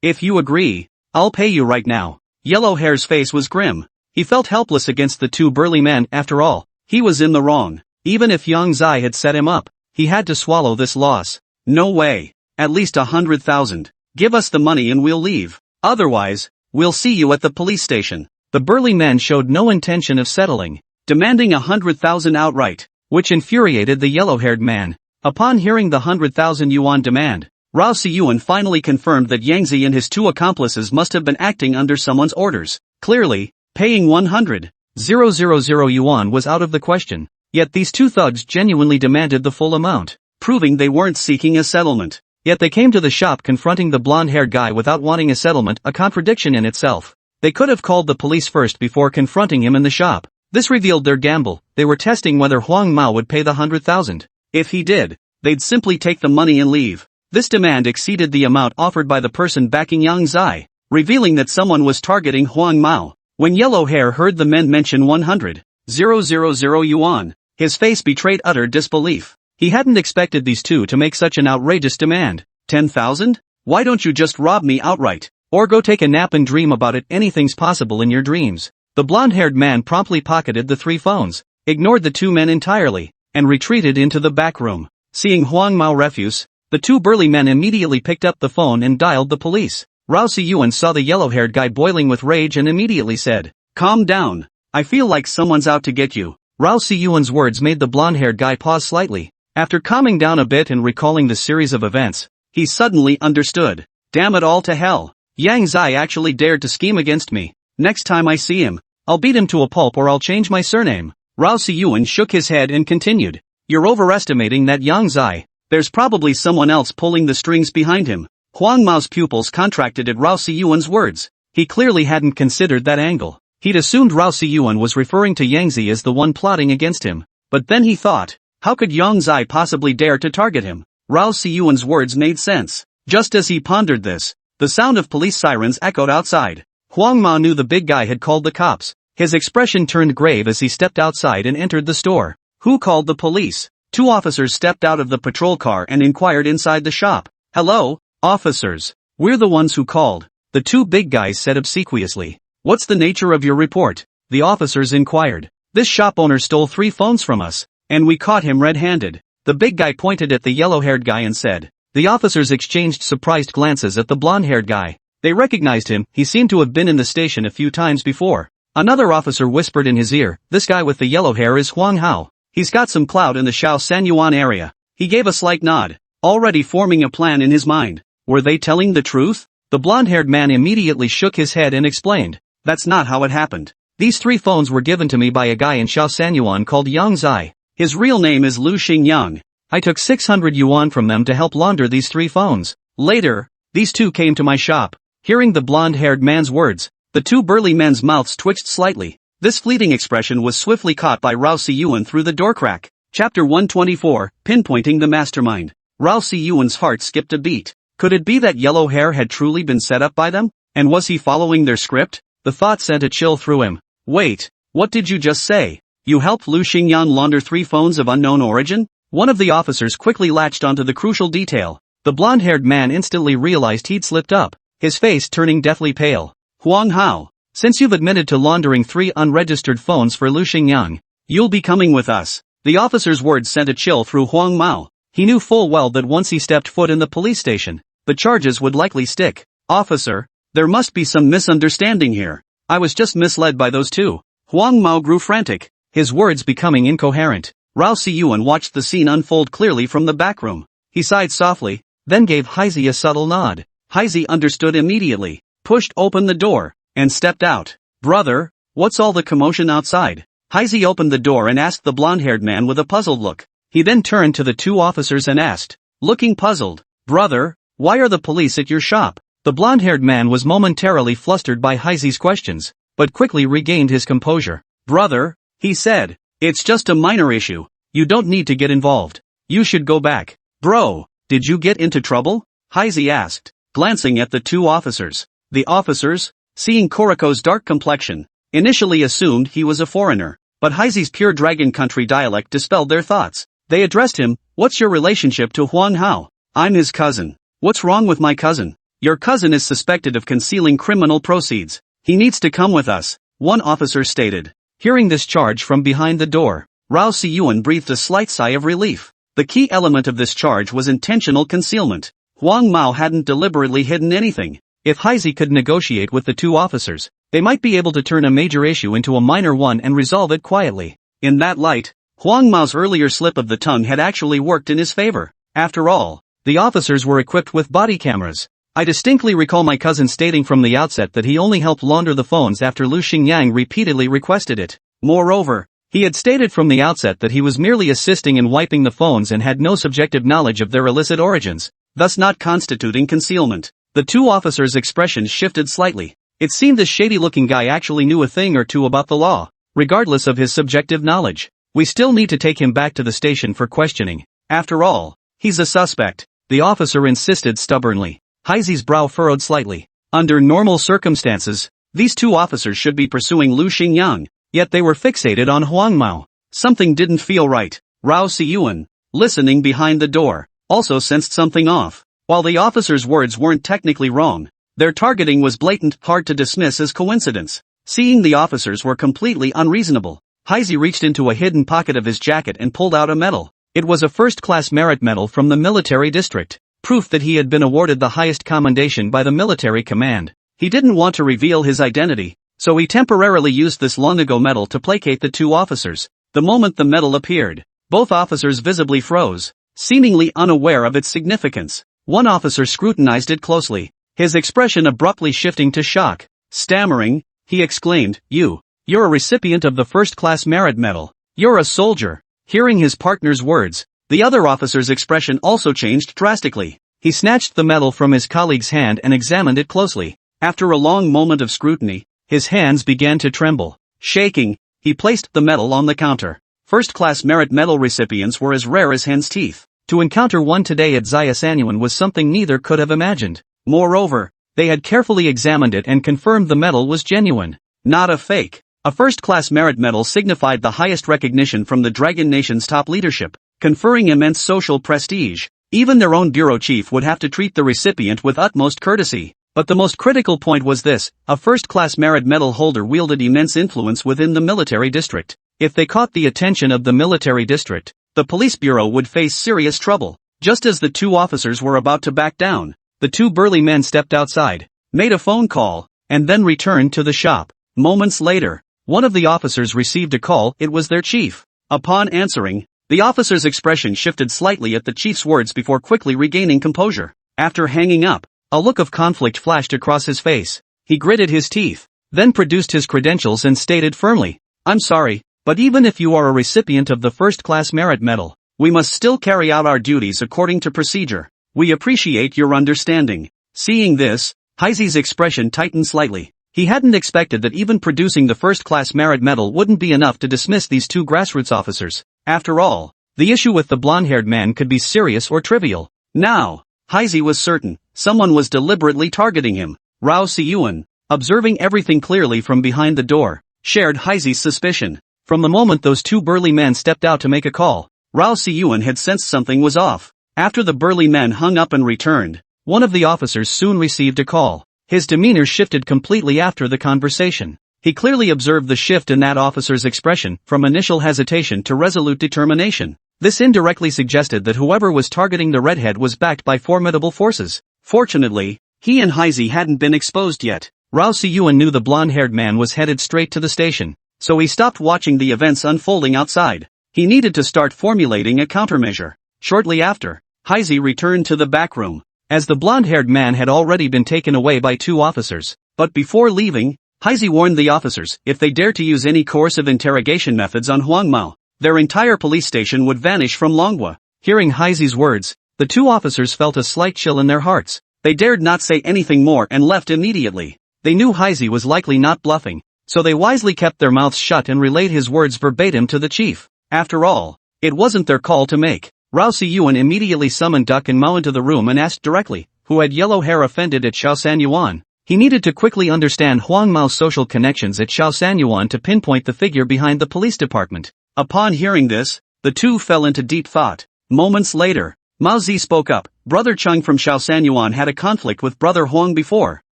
If you agree, I'll pay you right now." Yellow Hair's face was grim. He felt helpless against the 2 burly men. After all, he was in the wrong. Even if Yang Zai had set him up, he had to swallow this loss. "No way. At least 100,000. Give us the money and we'll leave. Otherwise, we'll see you at the police station." The burly men showed no intention of settling, demanding 100,000 outright, which infuriated the yellow-haired man. Upon hearing the 100,000 yuan demand, Rao Siyuan finally confirmed that Yang Zi and his 2 accomplices must have been acting under someone's orders. Clearly, paying 100,000 yuan was out of the question. Yet these 2 thugs genuinely demanded the full amount, proving they weren't seeking a settlement. Yet they came to the shop confronting the blonde-haired guy without wanting a settlement, a contradiction in itself. They could have called the police first before confronting him in the shop. This revealed their gamble. They were testing whether Huang Mao would pay the 100,000. If he did, they'd simply take the money and leave. This demand exceeded the amount offered by the person backing Yang Zai. revealing that someone was targeting Huang Mao. When Yellow Hair heard the men mention 100,000 yuan, his face betrayed utter disbelief. He hadn't expected these two to make such an outrageous demand. 10,000? Why don't you just rob me outright? Or go take a nap and dream about it? Anything's possible in your dreams. The blonde-haired man promptly pocketed the 3 phones, ignored the 2 men entirely, and retreated into the back room. Seeing Huang Mao refuse, the 2 burly men immediately picked up the phone and dialed the police. Rao Siyuan saw the yellow-haired guy boiling with rage and immediately said, "Calm down. I feel like someone's out to get you." Rao Siyuan's words made the blonde-haired guy pause slightly. After calming down a bit and recalling the series of events, he suddenly understood. Damn it all to hell. Yang Zai actually dared to scheme against me. Next time I see him, I'll beat him to a pulp or I'll change my surname. Rao Siyuan shook his head and continued. You're overestimating that Yang Zai. There's probably someone else pulling the strings behind him. Huang Mao's pupils contracted at Rao Siyuan's words. He clearly hadn't considered that angle. He'd assumed Rao Siyuan was referring to Yang Zi as the one plotting against him. But then he thought, how could Yang Zai possibly dare to target him? Rao Siyuan's words made sense. Just as he pondered this, the sound of police sirens echoed outside. Huang Mao knew the big guy had called the cops. His expression turned grave as he stepped outside and entered the store. Who called the police? 2 officers stepped out of the patrol car and inquired inside the shop. Hello, officers. We're the ones who called. The 2 big guys said obsequiously. What's the nature of your report? The officers inquired. This shop owner stole 3 phones from us, and we caught him red-handed. The big guy pointed at the yellow-haired guy and said. The officers exchanged surprised glances at the blonde-haired guy. They recognized him. He seemed to have been in the station a few times before. Another officer whispered in his ear, this guy with the yellow hair is Huang Hao. He's got some clout in the Shao Sanyuan area. He gave a slight nod, already forming a plan in his mind. Were they telling the truth? The blonde-haired man immediately shook his head and explained. That's not how it happened. These 3 phones were given to me by a guy in Shao Sanyuan called Yang Zai. His real name is Lu Xingyang. I took 600 yuan from them to help launder these 3 phones. Later, these 2 came to my shop. Hearing the blonde-haired man's words, the 2 burly men's mouths twitched slightly. This fleeting expression was swiftly caught by Rao Siyuan through the door crack. Chapter 124, Pinpointing the Mastermind. Rao Siyuan's heart skipped a beat. Could it be that yellow hair had truly been set up by them? And was he following their script? The thought sent a chill through him. Wait, what did you just say? You helped Lu Xingyan launder 3 phones of unknown origin? One of the officers quickly latched onto the crucial detail. The blonde-haired man instantly realized he'd slipped up, his face turning deathly pale. Huang Hao, since you've admitted to laundering 3 unregistered phones for Lu Xingyang, you'll be coming with us. The officer's words sent a chill through Huang Mao. He knew full well that once he stepped foot in the police station, the charges would likely stick. Officer, there must be some misunderstanding here. I was just misled by those 2. Huang Mao grew frantic, his words becoming incoherent. Rao Siyuan watched the scene unfold clearly from the back room. He sighed softly, then gave Haizi a subtle nod. Haizi understood immediately, pushed open the door, and stepped out. Brother, what's all the commotion outside? Haizi opened the door and asked the blonde-haired man with a puzzled look. He then turned to the 2 officers and asked, looking puzzled, Brother, why are the police at your shop? The blonde-haired man was momentarily flustered by Haizi's questions, but quickly regained his composure. Brother, he said, it's just a minor issue. You don't need to get involved. You should go back. Bro, did you get into trouble? Haizi asked, glancing at the 2 officers. The officers, seeing Koriko's dark complexion, initially assumed he was a foreigner, but Haizi's pure Dragon Country dialect dispelled their thoughts. They addressed him, what's your relationship to Huang Hao? I'm his cousin. What's wrong with my cousin? Your cousin is suspected of concealing criminal proceeds. He needs to come with us, one officer stated. Hearing this charge from behind the door, Rao Siyuan breathed a slight sigh of relief. The key element of this charge was intentional concealment. Huang Mao hadn't deliberately hidden anything. If Haizi could negotiate with the 2 officers, they might be able to turn a major issue into a minor one and resolve it quietly. In that light, Huang Mao's earlier slip of the tongue had actually worked in his favor. After all, the officers were equipped with body cameras. I distinctly recall my cousin stating from the outset that he only helped launder the phones after Lu Xingyang repeatedly requested it. Moreover, he had stated from the outset that he was merely assisting in wiping the phones and had no subjective knowledge of their illicit origins, thus not constituting concealment. The 2 officers' expressions shifted slightly. It seemed this shady-looking guy actually knew a thing or 2 about the law, regardless of his subjective knowledge. We still need to take him back to the station for questioning. After all, he's a suspect, the officer insisted stubbornly. Haizi's brow furrowed slightly. Under normal circumstances, these two officers should be pursuing Lu Xingyang, yet they were fixated on Huang Mao. Something didn't feel right. Rao Siyuan, listening behind the door, also sensed something off. While the officers' words weren't technically wrong, their targeting was blatant, hard to dismiss as coincidence. Seeing the officers were completely unreasonable, Heisey reached into a hidden pocket of his jacket and pulled out a medal. It was a first-class merit medal from the military district, proof that he had been awarded the highest commendation by the military command. He didn't want to reveal his identity, so he temporarily used this long-ago medal to placate the two officers. The moment the medal appeared, both officers visibly froze, seemingly unaware of its significance. One officer scrutinized it closely, his expression abruptly shifting to shock. Stammering, he exclaimed, You're a recipient of the first-class merit medal. You're a soldier." Hearing his partner's words, the other officer's expression also changed drastically. He snatched the medal from his colleague's hand and examined it closely. After a long moment of scrutiny, his hands began to tremble. Shaking, he placed the medal on the counter. First-class merit medal recipients were as rare as hen's teeth. To encounter one today at Xiaosanyuan was something neither could have imagined. Moreover, they had carefully examined it and confirmed the medal was genuine, not a fake. A first-class merit medal signified the highest recognition from the Dragon Nation's top leadership, conferring immense social prestige. Even their own bureau chief would have to treat the recipient with utmost courtesy. But the most critical point was this: a first-class merit medal holder wielded immense influence within the military district. If they caught the attention of the military district, the police bureau would face serious trouble. Just as the two officers were about to back down, the two burly men stepped outside, made a phone call, and then returned to the shop. Moments later, one of the officers received a call. It was their chief. Upon answering, the officer's expression shifted slightly at the chief's words before quickly regaining composure. After hanging up, a look of conflict flashed across his face. He gritted his teeth, then produced his credentials and stated firmly, "I'm sorry, but even if you are a recipient of the first-class merit medal, we must still carry out our duties according to procedure. We appreciate your understanding." Seeing this, Heisey's expression tightened slightly. He hadn't expected that even producing the first-class merit medal wouldn't be enough to dismiss these two grassroots officers. After all, the issue with the blonde-haired man could be serious or trivial. Now, Heisey was certain someone was deliberately targeting him. Rao Siyuan, observing everything clearly from behind the door, shared Heisey's suspicion. From the moment those two burly men stepped out to make a call, Rao Siyuan had sensed something was off. After the burly men hung up and returned, one of the officers soon received a call. His demeanor shifted completely after the conversation. He clearly observed the shift in that officer's expression, from initial hesitation to resolute determination. This indirectly suggested that whoever was targeting the redhead was backed by formidable forces. Fortunately, he and Heisey hadn't been exposed yet. Rao Siyuan knew the blonde-haired man was headed straight to the station, so he stopped watching the events unfolding outside. He needed to start formulating a countermeasure. Shortly after, Heisey returned to the back room, as the blonde-haired man had already been taken away by two officers. But before leaving, Heisey warned the officers, if they dare to use any coercive interrogation methods on Huang Mao, their entire police station would vanish from Manhwa. Hearing Heisey's words, the two officers felt a slight chill in their hearts. They dared not say anything more and left immediately. They knew Heisey was likely not bluffing, so they wisely kept their mouths shut and relayed his words verbatim to the chief. After all, it wasn't their call to make. Rao Siyuan immediately summoned Duck and Mao into the room and asked directly, who had yellow hair offended at Xiaosanyuan. He needed to quickly understand Huang Mao's social connections at Xiaosanyuan to pinpoint the figure behind the police department. Upon hearing this, the two fell into deep thought. Moments later, Mao Zi spoke up. Brother Chung from Xiaosanyuan had a conflict with Brother Huang before,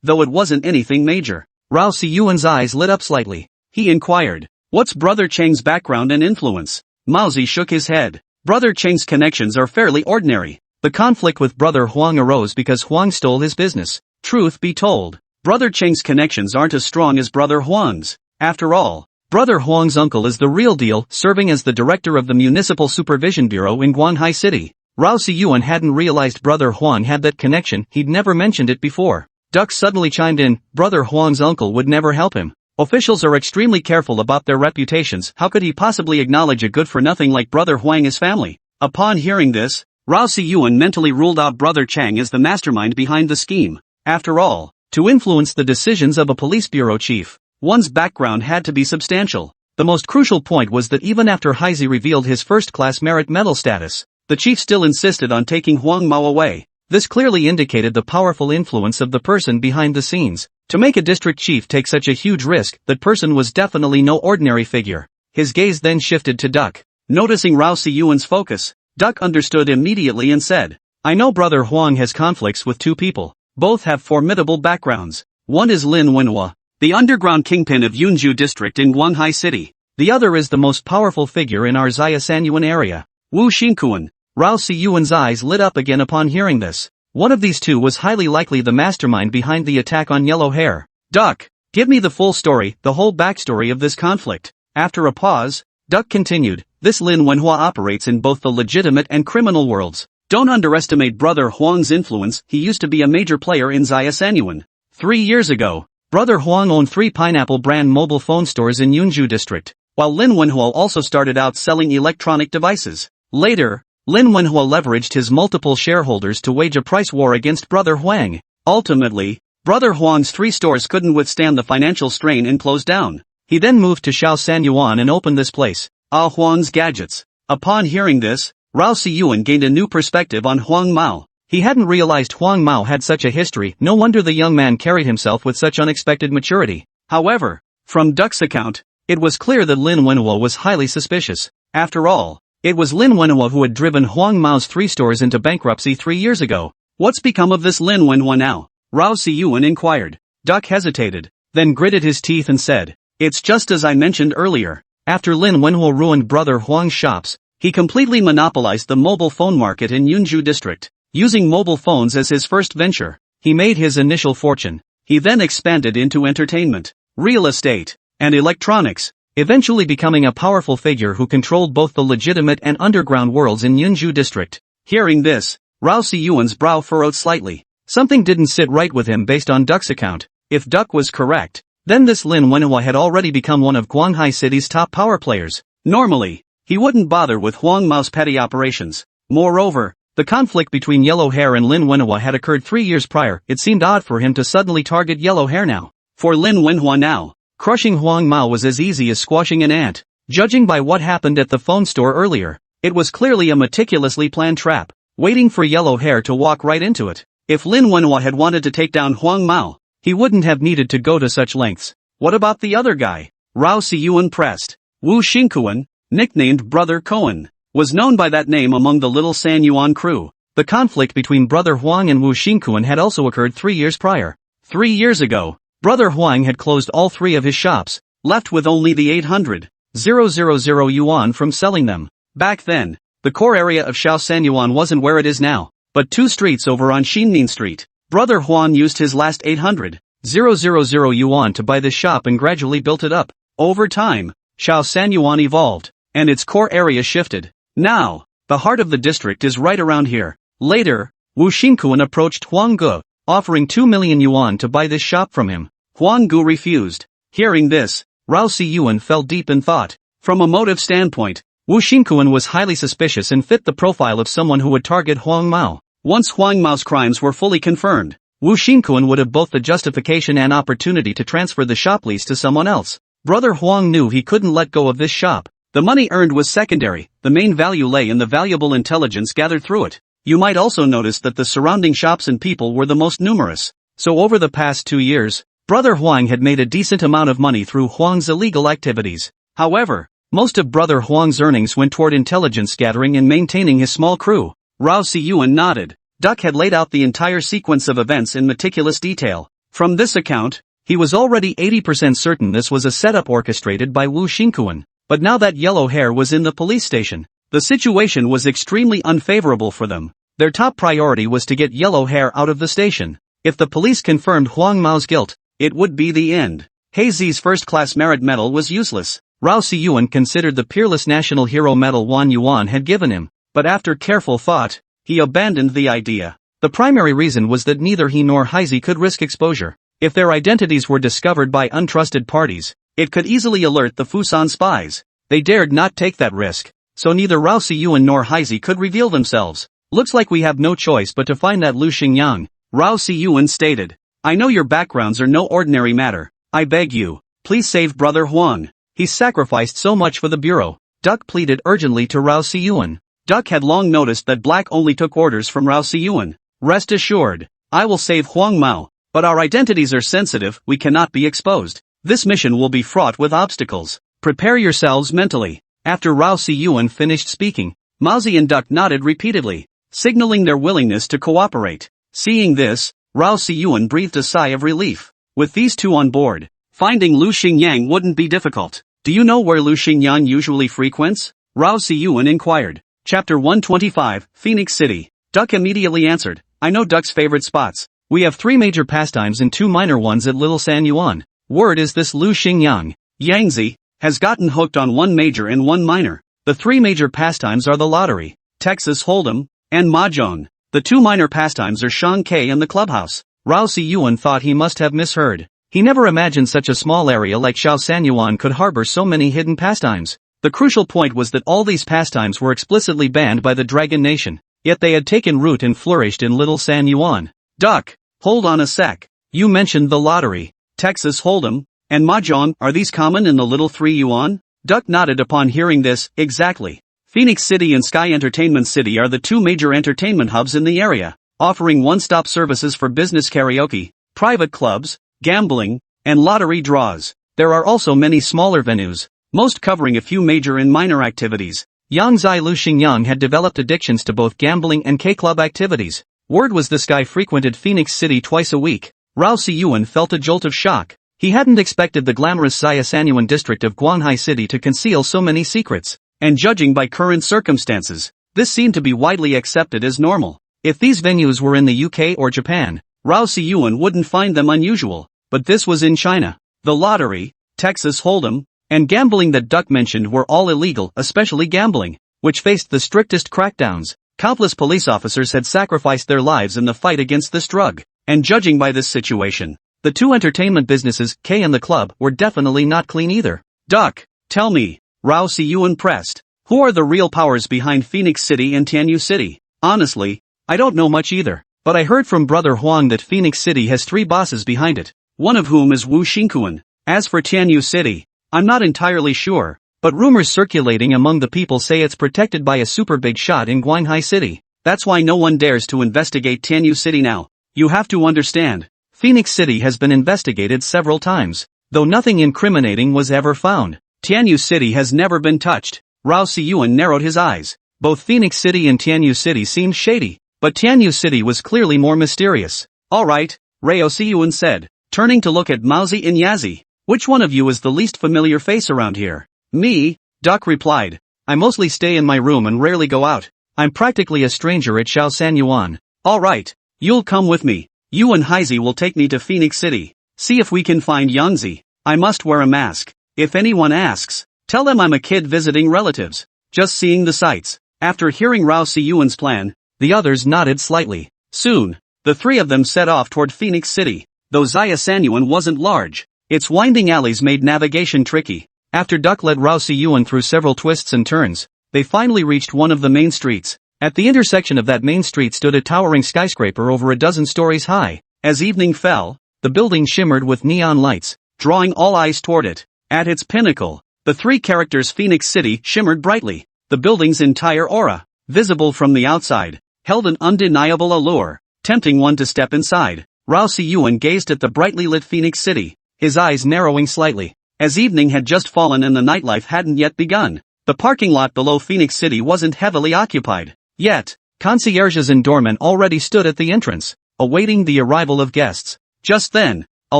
though it wasn't anything major. Rao Siyuan's eyes lit up slightly. He inquired, "What's Brother Cheng's background and influence?" Mao Zi shook his head. Brother Cheng's connections are fairly ordinary. The conflict with Brother Huang arose because Huang stole his business. Truth be told, Brother Cheng's connections aren't as strong as Brother Huang's. After all, Brother Huang's uncle is the real deal, serving as the director of the Municipal Supervision Bureau in Guanhai City. Rao Siyuan hadn't realized Brother Huang had that connection. He'd never mentioned it before. Duck suddenly chimed in, Brother Huang's uncle would never help him. Officials are extremely careful about their reputations. How could he possibly acknowledge a good-for-nothing like Brother Huang as family? Upon hearing this, Rao Siyuan mentally ruled out Brother Chang as the mastermind behind the scheme. After all, to influence the decisions of a police bureau chief, one's background had to be substantial. The most crucial point was that even after Heisey revealed his first-class merit medal status, the chief still insisted on taking Huang Mao away. This clearly indicated the powerful influence of the person behind the scenes. To make a district chief take such a huge risk, that person was definitely no ordinary figure. His gaze then shifted to Duck. Noticing Rao Siyuan's focus, Duck understood immediately and said, I know Brother Huang has conflicts with two people. Both have formidable backgrounds. One is Lin Wenhua, the underground kingpin of Yunju district in Guanghai City. The other is the most powerful figure in our Xia Sanyuan area, Wu Xingkuan. Rao Siyuan's eyes lit up again upon hearing this. One of these two was highly likely the mastermind behind the attack on Yellow Hair. Duck, give me the full story, the whole backstory of this conflict. After a pause, Duck continued, this Lin Wenhua operates in both the legitimate and criminal worlds. Don't underestimate Brother Huang's influence, he used to be a major player in Xia Sanyuan. 3 years ago, Brother Huang owned 3 Pineapple brand mobile phone stores in Yunju district, while Lin Wenhua also started out selling electronic devices. Later, Lin Wenhua leveraged his multiple shareholders to wage a price war against Brother Huang. Ultimately, Brother Huang's 3 stores couldn't withstand the financial strain and closed down. He then moved to Xiao Sanyuan and opened this place, Huang's Gadgets. Upon hearing this, Rao Siyuan gained a new perspective on Huang Mao. He hadn't realized Huang Mao had such a history, no wonder the young man carried himself with such unexpected maturity. However, from Duck's account, it was clear that Lin Wenhua was highly suspicious. After all, it was Lin Wenhua who had driven Huang Mao's 3 stores into bankruptcy 3 years ago. What's become of this Lin Wenhua now? Rao Siyuan inquired. Duck hesitated, then gritted his teeth and said, it's just as I mentioned earlier. After Lin Wenhua ruined Brother Huang's shops, he completely monopolized the mobile phone market in Yunju district. Using mobile phones as his first venture, he made his initial fortune. He then expanded into entertainment, real estate, and electronics, eventually becoming a powerful figure who controlled both the legitimate and underground worlds in Yunju district. Hearing this, Rao Siyuan's brow furrowed slightly. Something didn't sit right with him based on Duck's account. If Duck was correct, then this Lin Wenhua had already become one of Guanghai City's top power players. Normally, he wouldn't bother with Huang Mao's petty operations. Moreover, the conflict between Yellow Hair and Lin Wenhua had occurred 3 years prior. It seemed odd for him to suddenly target Yellow Hair now. For Lin Wenhua now, crushing Huang Mao was as easy as squashing an ant. Judging by what happened at the phone store earlier, it was clearly a meticulously planned trap, waiting for Yellow Hair to walk right into it. If Lin Wenhua had wanted to take down Huang Mao, he wouldn't have needed to go to such lengths. What about the other guy? Rao Siyuan pressed. Wu Xingkuan, nicknamed Brother Cohen, was known by that name among the Little Sanyuan crew. The conflict between Brother Huang and Wu Xingkuan had also occurred 3 years prior. 3 years ago, Brother Huang had closed all 3 of his shops, left with only the 800,000 yuan from selling them. Back then, the core area of Xiao Sanyuan wasn't where it is now, but 2 streets over on Xinmin Street. Brother Huang used his last 800,000 yuan to buy this shop and gradually built it up. Over time, Xiao Sanyuan evolved, and its core area shifted. Now, the heart of the district is right around here. Later, Wu Xingkuan approached Huang Gu, offering 2 million yuan to buy this shop from him. Huang Gu refused. Hearing this, Rao Siyuan fell deep in thought. From a motive standpoint, Wu Xingkuan was highly suspicious and fit the profile of someone who would target Huang Mao. Once Huang Mao's crimes were fully confirmed, Wu Xingkuan would have both the justification and opportunity to transfer the shop lease to someone else. Brother Huang knew he couldn't let go of this shop. The money earned was secondary, the main value lay in the valuable intelligence gathered through it. You might also notice that the surrounding shops and people were the most numerous. So over the past 2 years, Brother Huang had made a decent amount of money through Huang's illegal activities. However, most of Brother Huang's earnings went toward intelligence gathering and maintaining his small crew. Rao Siyuan nodded. Duck had laid out the entire sequence of events in meticulous detail. From this account, he was already 80% certain this was a setup orchestrated by Wu Xingkuan. But now that Yellow Hair was in the police station, the situation was extremely unfavorable for them. Their top priority was to get Yellow Hair out of the station. If the police confirmed Huang Mao's guilt, it would be the end. Heizi's first-class merit medal was useless. Rao Siyuan considered the peerless national hero medal Wan Yuan had given him, but after careful thought, he abandoned the idea. The primary reason was that neither he nor Heizi could risk exposure. If their identities were discovered by untrusted parties, it could easily alert the Fusan spies. They dared not take that risk, so neither Rao Siyuan nor Heizi could reveal themselves. Looks like we have no choice but to find that Lu Xingyang, Rao Siyuan stated. I know your backgrounds are no ordinary matter. I beg you, please save Brother Huang. He sacrificed so much for the bureau. Duck pleaded urgently to Rao Siyuan. Duck had long noticed that Black only took orders from Rao Siyuan. Rest assured, I will save Huang Mao, but our identities are sensitive, we cannot be exposed. This mission will be fraught with obstacles. Prepare yourselves mentally. After Rao Siyuan finished speaking, Mauzi and Duck nodded repeatedly, signaling their willingness to cooperate. Seeing this, Rao Siyuan breathed a sigh of relief. With these two on board, finding Lu Xingyang wouldn't be difficult. Do you know where Lu Xingyang usually frequents? Rao Siyuan inquired. Chapter 125, Phoenix City. Duck immediately answered, I know Duck's favorite spots. We have 3 major pastimes and 2 minor ones at Little San Yuan. Word is this Lu Xingyang, Yangzi, has gotten hooked on 1 major and 1 minor. The 3 major pastimes are the lottery, Texas Hold'em, and Mahjong. The 2 minor pastimes are Shangkai and the clubhouse. Rao Siyuan thought he must have misheard. He never imagined such a small area like Shao Sanyuan could harbor so many hidden pastimes. The crucial point was that all these pastimes were explicitly banned by the Dragon Nation, yet they had taken root and flourished in Little San Yuan. Duck, hold on a sec. You mentioned the lottery, Texas Hold'em, and Mahjong. Are these common in the Little 3 Yuan? Duck nodded upon hearing this. Exactly. Phoenix City and Sky Entertainment City are the 2 major entertainment hubs in the area, offering one-stop services for business karaoke, private clubs, gambling, and lottery draws. There are also many smaller venues, most covering a few major and minor activities. Yang Zai Lu Xingyang had developed addictions to both gambling and K-club activities. Word was this guy frequented Phoenix City twice a week. Rao Siyuan felt a jolt of shock. He hadn't expected the glamorous Xiaosanyuan district of Guanghai City to conceal so many secrets, and judging by current circumstances, this seemed to be widely accepted as normal. If these venues were in the UK or Japan, Rao Siyuan wouldn't find them unusual, but this was in China. The lottery, Texas Hold'em, and gambling that Duck mentioned were all illegal, especially gambling, which faced the strictest crackdowns. Countless police officers had sacrificed their lives in the fight against this drug, and judging by this situation, the 2 entertainment businesses, K and the club, were definitely not clean either. Duck, tell me, Rao Siyuan pressed, who are the real powers behind Phoenix City and Tianyu City? Honestly, I don't know much either, but I heard from Brother Huang that Phoenix City has 3 bosses behind it, one of whom is Wu Xingkuan. As for Tianyu City, I'm not entirely sure, but rumors circulating among the people say it's protected by a super big shot in Guanghai City. That's why no one dares to investigate Tianyu City now. You have to understand, Phoenix City has been investigated several times, though nothing incriminating was ever found. Tianyu City has never been touched. Rao Siyuan narrowed his eyes. Both Phoenix City and Tianyu City seemed shady, but Tianyu City was clearly more mysterious. Alright, Rao Siyuan said, turning to look at Mauzi and Yazi. Which one of you is the least familiar face around here? Me, Duck replied. I mostly stay in my room and rarely go out. I'm practically a stranger at Shao Sanyuan. Alright, you'll come with me. You and Heizi will take me to Phoenix City. See if we can find Yangzi. I must wear a mask. If anyone asks, tell them I'm a kid visiting relatives. Just seeing the sights. After hearing Rao Siyuan's plan, the others nodded slightly. Soon, the 3 of them set off toward Phoenix City. Though Xiaosanyuan wasn't large, its winding alleys made navigation tricky. After Duck led Rao Siyuan through several twists and turns, they finally reached one of the main streets. At the intersection of that main street stood a towering skyscraper over a dozen stories high. As evening fell, the building shimmered with neon lights, drawing all eyes toward it. At its pinnacle, the 3 characters Phoenix City shimmered brightly. The building's entire aura, visible from the outside, held an undeniable allure, tempting one to step inside. Rao Siyuan gazed at the brightly lit Phoenix City, his eyes narrowing slightly. As evening had just fallen and the nightlife hadn't yet begun, the parking lot below Phoenix City wasn't heavily occupied. Yet, concierges and doormen already stood at the entrance, awaiting the arrival of guests. Just then, a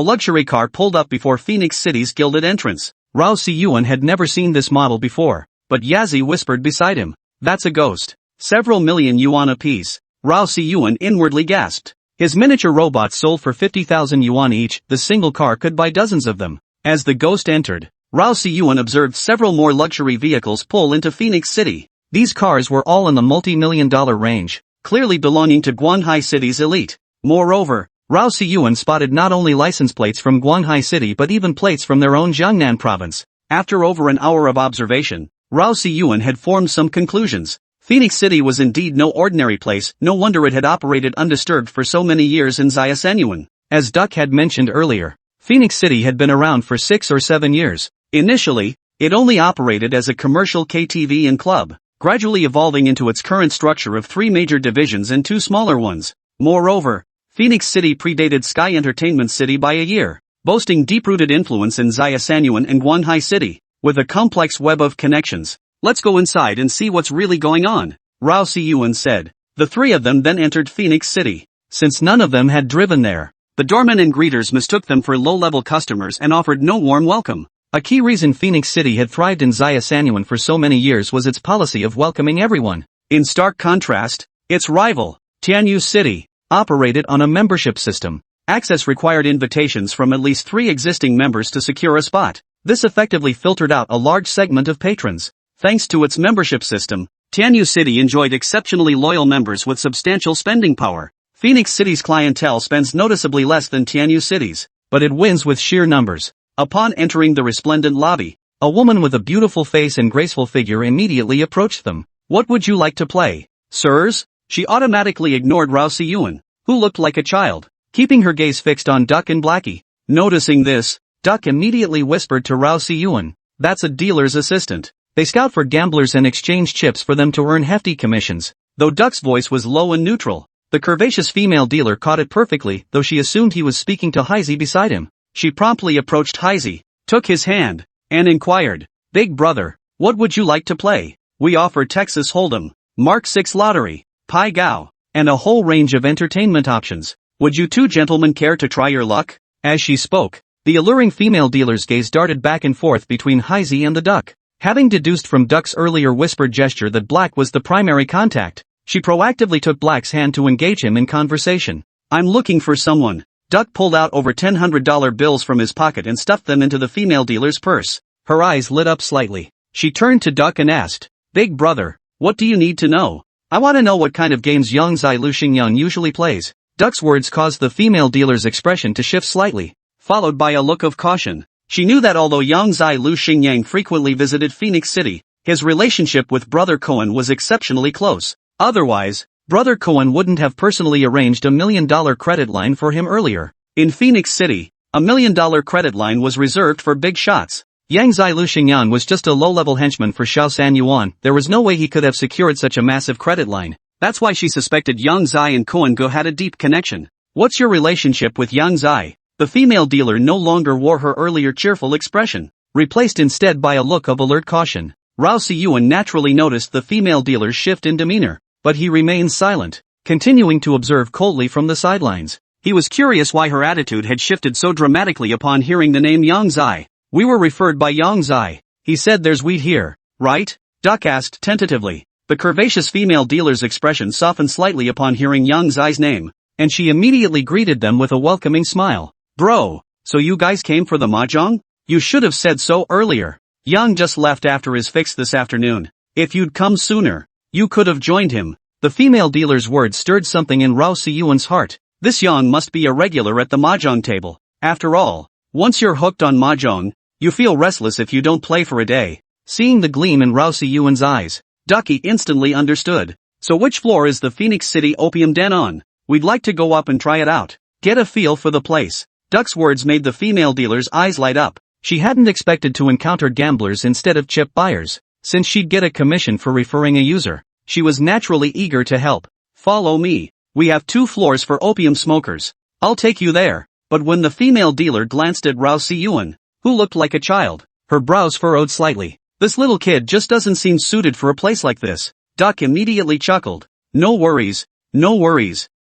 luxury car pulled up before Phoenix City's gilded entrance. Rao Siyuan had never seen this model before, but Yazi whispered beside him, "That's a ghost. Several million yuan apiece." Rao Siyuan inwardly gasped. His miniature robots sold for 50,000 yuan each. The single car could buy dozens of them. As the ghost entered, Rao Siyuan observed several more luxury vehicles pull into Phoenix City. These cars were all in the multi-million-dollar range, clearly belonging to Guanghai City's elite. Moreover, Rao Siyuan spotted not only license plates from Guanghai City but even plates from their own Jiangnan province. After over an hour of observation, Rao Siyuan had formed some conclusions. Phoenix City was indeed no ordinary place. No wonder it had operated undisturbed for so many years in Xiaosanyuan. As Duck had mentioned earlier, Phoenix City had been around for 6 or 7 years. Initially, it only operated as a commercial KTV and club, gradually evolving into its current structure of 3 major divisions and 2 smaller ones. Moreover, Phoenix City predated Sky Entertainment City by a year, boasting deep-rooted influence in Zayasanyuan and Guanhai City, with a complex web of connections. Let's go inside and see what's really going on, Rao Siyuan said. The three of them then entered Phoenix City. Since none of them had driven there, the doormen and greeters mistook them for low-level customers and offered no warm welcome. A key reason Phoenix City had thrived in Zayasanyuan for so many years was its policy of welcoming everyone. In stark contrast, its rival, Tianyu City, operated on a membership system. Access required invitations from at least 3 existing members to secure a spot. This effectively filtered out a large segment of patrons. Thanks to its membership system, Tianyu City enjoyed exceptionally loyal members with substantial spending power. Phoenix City's clientele spends noticeably less than Tianyu City's, but it wins with sheer numbers. Upon entering the resplendent lobby, a woman with a beautiful face and graceful figure immediately approached them. What would you like to play, sirs? She automatically ignored Rao Siyuan, who looked like a child, keeping her gaze fixed on Duck and Blackie. Noticing this, Duck immediately whispered to Rao Siyuan, "That's a dealer's assistant. They scout for gamblers and exchange chips for them to earn hefty commissions." Though Duck's voice was low and neutral, the curvaceous female dealer caught it perfectly, though she assumed he was speaking to Heisey beside him. She promptly approached Heisey, took his hand, and inquired, "Big brother, what would you like to play? We offer Texas Hold'em, Mark 6 Lottery, Pai Gao, and a whole range of entertainment options. Would you two gentlemen care to try your luck?" As she spoke, the alluring female dealer's gaze darted back and forth between Heisey and the Duck. Having deduced from Duck's earlier whispered gesture that Black was the primary contact, she proactively took Black's hand to engage him in conversation. "I'm looking for someone." Duck pulled out over $100 bills from his pocket and stuffed them into the female dealer's purse. Her eyes lit up slightly. She turned to Duck and asked, "Big brother, what do you need to know?" "I want to know what kind of games Yang Zai Lu Xingyang usually plays." Duck's words caused the female dealer's expression to shift slightly, followed by a look of caution. She knew that although Yang Zai Lu Xingyang frequently visited Phoenix City, his relationship with Brother Cohen was exceptionally close. Otherwise, Brother Cohen wouldn't have personally arranged $1 million credit line for him earlier. In Phoenix City, $1 million credit line was reserved for big shots. Yang Zai Lu Xingyang was just a low-level henchman for Xiao San Yuan. There was no way he could have secured such a massive credit line. That's why she suspected Yang Zai and Cohen Go had a deep connection. "What's your relationship with Yang Zai?" The female dealer no longer wore her earlier cheerful expression, replaced instead by a look of alert caution. Rao Siyuan naturally noticed the female dealer's shift in demeanor, but he remained silent, continuing to observe coldly from the sidelines. He was curious why her attitude had shifted so dramatically upon hearing the name Yang Zai. "We were referred by Yang Zai. He said there's wheat here, right?" Duck asked tentatively. The curvaceous female dealer's expression softened slightly upon hearing Yang Zai's name, and she immediately greeted them with a welcoming smile. "Bro, so you guys came for the mahjong? You should have said so earlier. Yang just left after his fix this afternoon. If you'd come sooner, you could have joined him." The female dealer's words stirred something in Rao Siyuan's heart. This Yang must be a regular at the mahjong table. After all, once you're hooked on mahjong, you feel restless if you don't play for a day. Seeing the gleam in Rao Siyuan's eyes, Ducky instantly understood. "So which floor is the Phoenix City Opium Den on? We'd like to go up and try it out. Get a feel for the place." Duck's words made the female dealer's eyes light up. She hadn't expected to encounter gamblers instead of chip buyers. Since she'd get a commission for referring a user, she was naturally eager to help. "Follow me. We have 2 floors for opium smokers. I'll take you there." But when the female dealer glanced at Rao Siyuan, who looked like a child, her brows furrowed slightly. "This little kid just doesn't seem suited for a place like this." Duck immediately chuckled. No worries.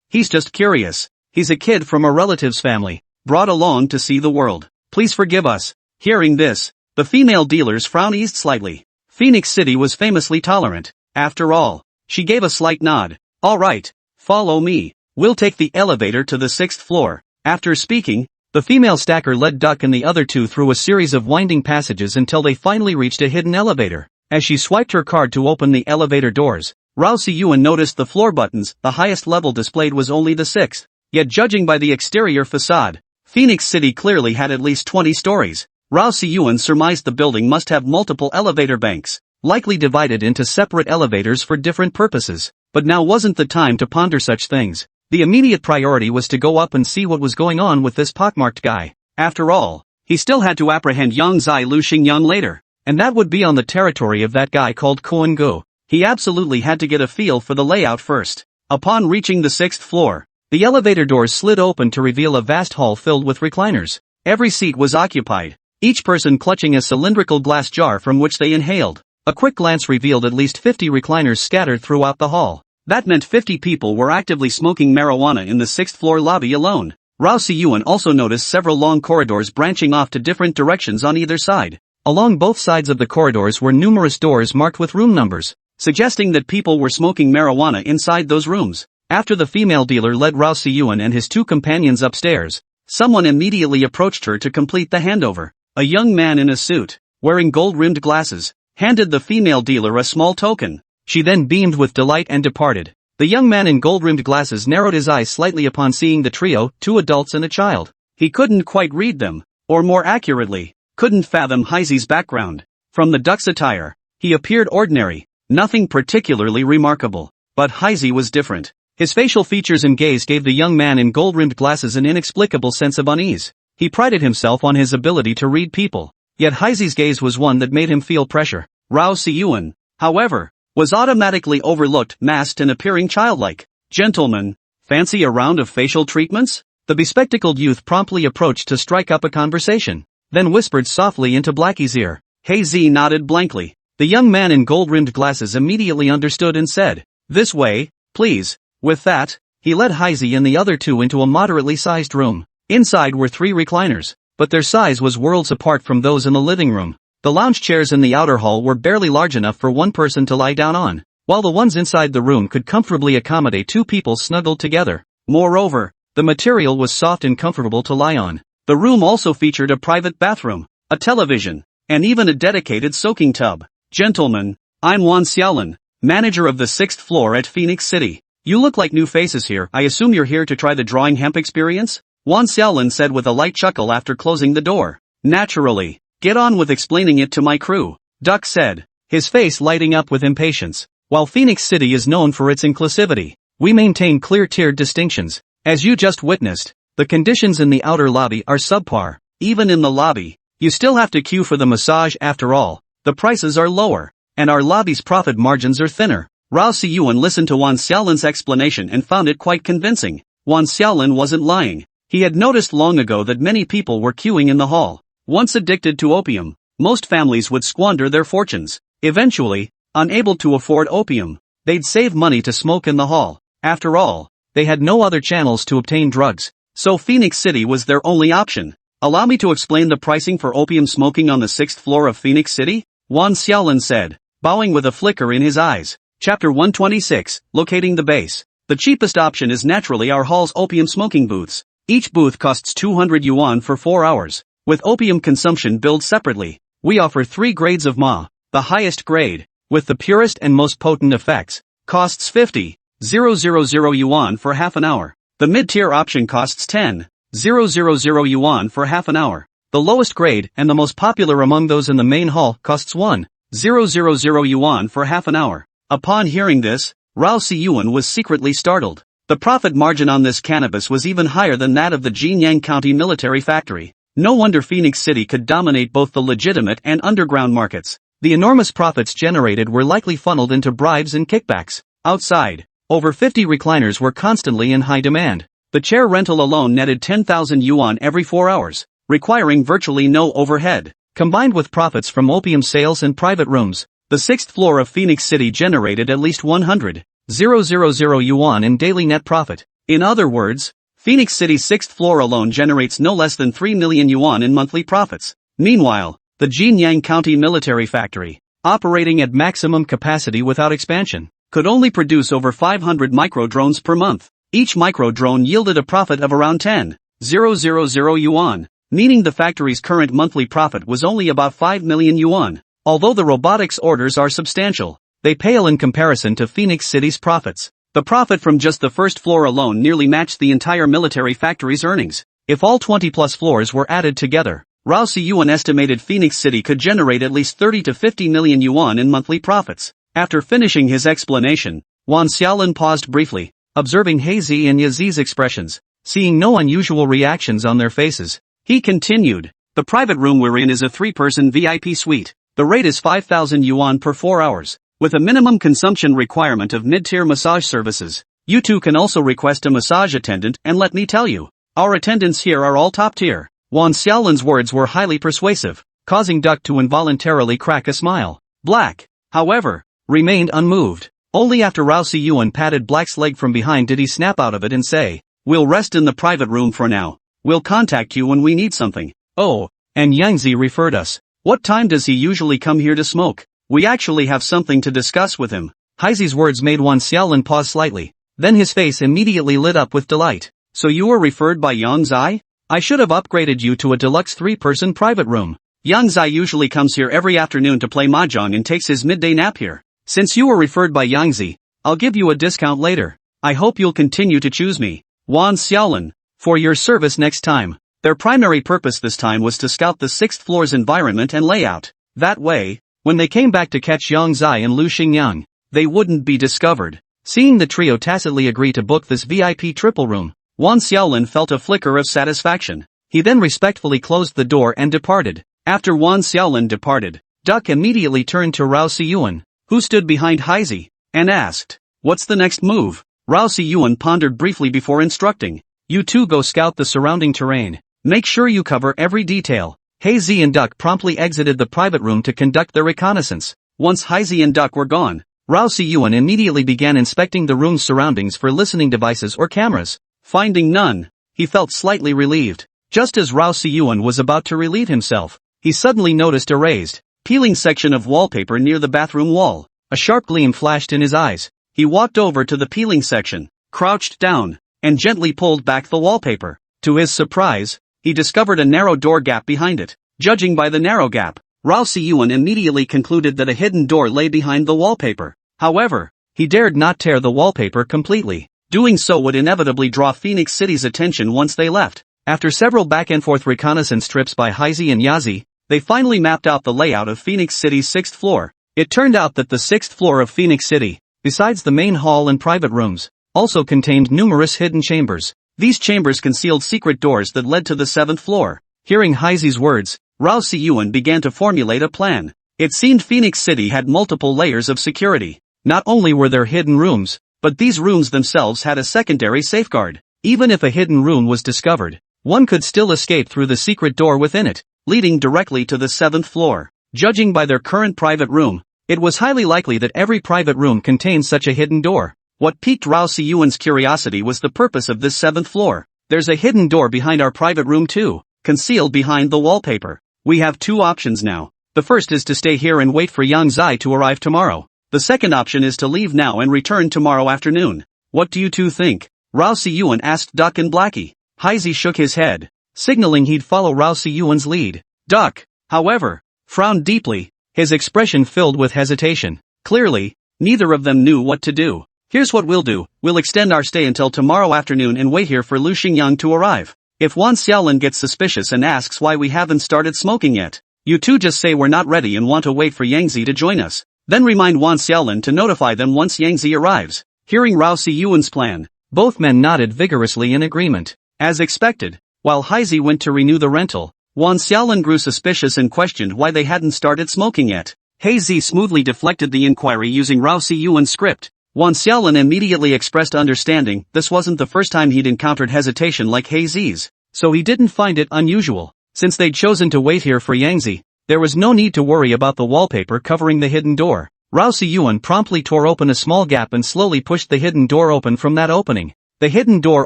He's just curious. He's a kid from a relative's family, brought along to see the world. Please forgive us." Hearing this, the female dealer's frown eased slightly. Phoenix City was famously tolerant. After all, she gave a slight nod. "All right, follow me. We'll take the elevator to the 6th floor." After speaking, the female stacker led Duck and the other two through a series of winding passages until they finally reached a hidden elevator. As she swiped her card to open the elevator doors, Rao Siyuan noticed the floor buttons. The highest level displayed was only the 6th. Yet judging by the exterior facade, Phoenix City clearly had at least 20 stories. Rao Siyuan surmised the building must have multiple elevator banks, likely divided into separate elevators for different purposes. But now wasn't the time to ponder such things. The immediate priority was to go up and see what was going on with this pockmarked guy. After all, he still had to apprehend Yang Zai Lu Xingyang later, and that would be on the territory of that guy called Cohen Go. He absolutely had to get a feel for the layout first. Upon reaching the 6th floor, The elevator doors slid open to reveal a vast hall filled with recliners. Every seat was occupied, each person clutching a cylindrical glass jar from which they inhaled. A quick glance revealed at least 50 recliners scattered throughout the hall. That meant 50 people were actively smoking marijuana in the 6th floor lobby alone. Rao Siyuan also noticed several long corridors branching off to different directions on either side. Along both sides of the corridors were numerous doors marked with room numbers, suggesting that people were smoking marijuana inside those rooms. After the female dealer led Rao Siyuan and his two companions upstairs, someone immediately approached her to complete the handover. A young man in a suit, wearing gold-rimmed glasses, handed the female dealer a small token. She then beamed with delight and departed. The young man in gold-rimmed glasses narrowed his eyes slightly upon seeing the trio, 2 adults and a child. He couldn't quite read them, or more accurately, couldn't fathom Heizi's background. From the duck's attire, he appeared ordinary, nothing particularly remarkable. But Heizi was different. His facial features and gaze gave the young man in gold-rimmed glasses an inexplicable sense of unease. He prided himself on his ability to read people. Yet Heizi's gaze was one that made him feel pressure. Rao Siyuan, however, was automatically overlooked, masked and appearing childlike. "Gentlemen, fancy a round of facial treatments?" The bespectacled youth promptly approached to strike up a conversation, then whispered softly into Blackie's ear. Heizi nodded blankly. The young man in gold-rimmed glasses immediately understood and said, "This way, please." With that, he led Heizi and the other 2 into a moderately sized room. Inside were 3 recliners, but their size was worlds apart from those in the living room. The lounge chairs in the outer hall were barely large enough for one person to lie down on, while the ones inside the room could comfortably accommodate 2 people snuggled together. Moreover, the material was soft and comfortable to lie on. The room also featured a private bathroom, a television, and even a dedicated soaking tub. "Gentlemen, I'm Wan Xiaolin, manager of the 6th floor at Phoenix City. You look like new faces here. I assume you're here to try the drawing hemp experience?" Wan Xiaolin said with a light chuckle after closing the door. "Naturally. Get on with explaining it to my crew," Duck said, his face lighting up with impatience. While Phoenix City is known for its inclusivity, we maintain clear-tiered distinctions. As you just witnessed, the conditions in the outer lobby are subpar. Even in the lobby, you still have to queue for the massage. After all, the prices are lower, and our lobby's profit margins are thinner. Rao Siyuan listened to Wan Xiaolin's explanation and found it quite convincing. Wan Xiaolin wasn't lying. He had noticed long ago that many people were queuing in the hall. Once addicted to opium, most families would squander their fortunes. Eventually, unable to afford opium, they'd save money to smoke in the hall. After all, they had no other channels to obtain drugs, so Phoenix City was their only option. "Allow me to explain the pricing for opium smoking on the 6th floor of Phoenix City," Wan Xiaolin said, bowing with a flicker in his eyes. Chapter 126, Locating the Base. The cheapest option is naturally our hall's opium smoking booths. Each booth costs 200 yuan for 4 hours. With opium consumption billed separately, we offer 3 grades of ma. The highest grade, with the purest and most potent effects, costs 50,000 yuan for half an hour. The mid-tier option costs 10,000 yuan for half an hour. The lowest grade and the most popular among those in the main hall costs 1,000 yuan for half an hour. Upon hearing this, Rao Siyuan was secretly startled. The profit margin on this cannabis was even higher than that of the Jinyang County military factory. No wonder Phoenix City could dominate both the legitimate and underground markets. The enormous profits generated were likely funneled into bribes and kickbacks. Outside, over 50 recliners were constantly in high demand. The chair rental alone netted 10,000 yuan every 4 hours, requiring virtually no overhead. Combined with profits from opium sales and private rooms, the 6th floor of Phoenix City generated at least 100,000 yuan in daily net profit. In other words, Phoenix City's 6th floor alone generates no less than 3 million yuan in monthly profits. Meanwhile, the Jinyang County military factory, operating at maximum capacity without expansion, could only produce over 500 micro-drones per month. Each micro-drone yielded a profit of around 10,000 yuan, meaning the factory's current monthly profit was only about 5 million yuan. Although the robotics orders are substantial, they pale in comparison to Phoenix City's profits. The profit from just the first floor alone nearly matched the entire military factory's earnings. If all 20-plus floors were added together, Rao Siyuan estimated Phoenix City could generate at least 30 to 50 million yuan in monthly profits. After finishing his explanation, Wan Xiaolin paused briefly, observing Heizi and Yazi's expressions. Seeing no unusual reactions on their faces, he continued, "The private room we're in is a 3-person VIP suite. The rate is 5,000 yuan per 4 hours, with a minimum consumption requirement of mid-tier massage services. You two can also request a massage attendant, and let me tell you, our attendants here are all top tier. Wan Xiaolan's words were highly persuasive, causing Duck to involuntarily crack a smile. Black, however, remained unmoved. Only after Rao Siyuan patted Black's leg from behind did he snap out of it and say, "We'll rest in the private room for now. We'll contact you when we need something." "Oh, and Yangzi referred us. What time does he usually come here to smoke? We actually have something to discuss with him." Haizi's words made Wan Xiaolan pause slightly. Then his face immediately lit up with delight. "So you were referred by Yang Zai? I should have upgraded you to a deluxe 3-person private room. Yang Zai usually comes here every afternoon to play mahjong and takes his midday nap here. Since you were referred by Yang Zi, I'll give you a discount later. I hope you'll continue to choose me, Wan Xiaolan, for your service next time." Their primary purpose this time was to scout the 6th floor's environment and layout. That way, when they came back to catch Yang Zai and Lu Xingyang, they wouldn't be discovered. Seeing the trio tacitly agree to book this VIP triple room, Wan Xiaolan felt a flicker of satisfaction. He then respectfully closed the door and departed. After Wan Xiaolan departed, Duck immediately turned to Rao Siyuan, who stood behind Haizi, and asked, "What's the next move?" Rao Siyuan pondered briefly before instructing, "You two go scout the surrounding terrain. Make sure you cover every detail." Haizi and Duck promptly exited the private room to conduct their reconnaissance. Once Haizi and Duck were gone, Rao Siyuan immediately began inspecting the room's surroundings for listening devices or cameras. Finding none, he felt slightly relieved. Just as Rao Siyuan was about to relieve himself, he suddenly noticed a raised, peeling section of wallpaper near the bathroom wall. A sharp gleam flashed in his eyes. He walked over to the peeling section, crouched down, and gently pulled back the wallpaper. To his surprise, he discovered a narrow door gap behind it. Judging by the narrow gap, Rao Siyuan immediately concluded that a hidden door lay behind the wallpaper. However, he dared not tear the wallpaper completely. Doing so would inevitably draw Phoenix City's attention once they left. After several back-and-forth reconnaissance trips by Haizi and Yazi, they finally mapped out the layout of Phoenix City's 6th floor. It turned out that the 6th floor of Phoenix City, besides the main hall and private rooms, also contained numerous hidden chambers. These chambers concealed secret doors that led to the 7th floor. Hearing Haizi's words, Rao Siyuan began to formulate a plan. It seemed Phoenix City had multiple layers of security. Not only were there hidden rooms, but these rooms themselves had a secondary safeguard. Even if a hidden room was discovered, one could still escape through the secret door within it, leading directly to the 7th floor. Judging by their current private room, it was highly likely that every private room contained such a hidden door. What piqued Rao Siyuan's curiosity was the purpose of this 7th floor. "There's a hidden door behind our private room too, concealed behind the wallpaper. We have two options now. The first is to stay here and wait for Yang Zai to arrive tomorrow. The second option is to leave now and return tomorrow afternoon. What do you two think?" Rao Siyuan asked Duck and Blackie. Haizi shook his head, signaling he'd follow Rao Siyuan's lead. Duck, however, frowned deeply, his expression filled with hesitation. Clearly, neither of them knew what to do. "Here's what we'll do, we'll extend our stay until tomorrow afternoon and wait here for Lu Xingyang to arrive. If Wan Xiaolan gets suspicious and asks why we haven't started smoking yet, you two just say we're not ready and want to wait for Yangzi to join us. Then remind Wan Xiaolan to notify them once Yangzi arrives." Hearing Rao Siyuan's plan, both men nodded vigorously in agreement. As expected, while Haizi went to renew the rental, Wan Xiaolan grew suspicious and questioned why they hadn't started smoking yet. Haizi smoothly deflected the inquiry using Rao Siyuan's script. Wan Xiaolan immediately expressed understanding. This wasn't the first time he'd encountered hesitation like Haizi's, so he didn't find it unusual. Since they'd chosen to wait here for Yangzi, there was no need to worry about the wallpaper covering the hidden door. Rao Siyuan promptly tore open a small gap and slowly pushed the hidden door open from that opening. The hidden door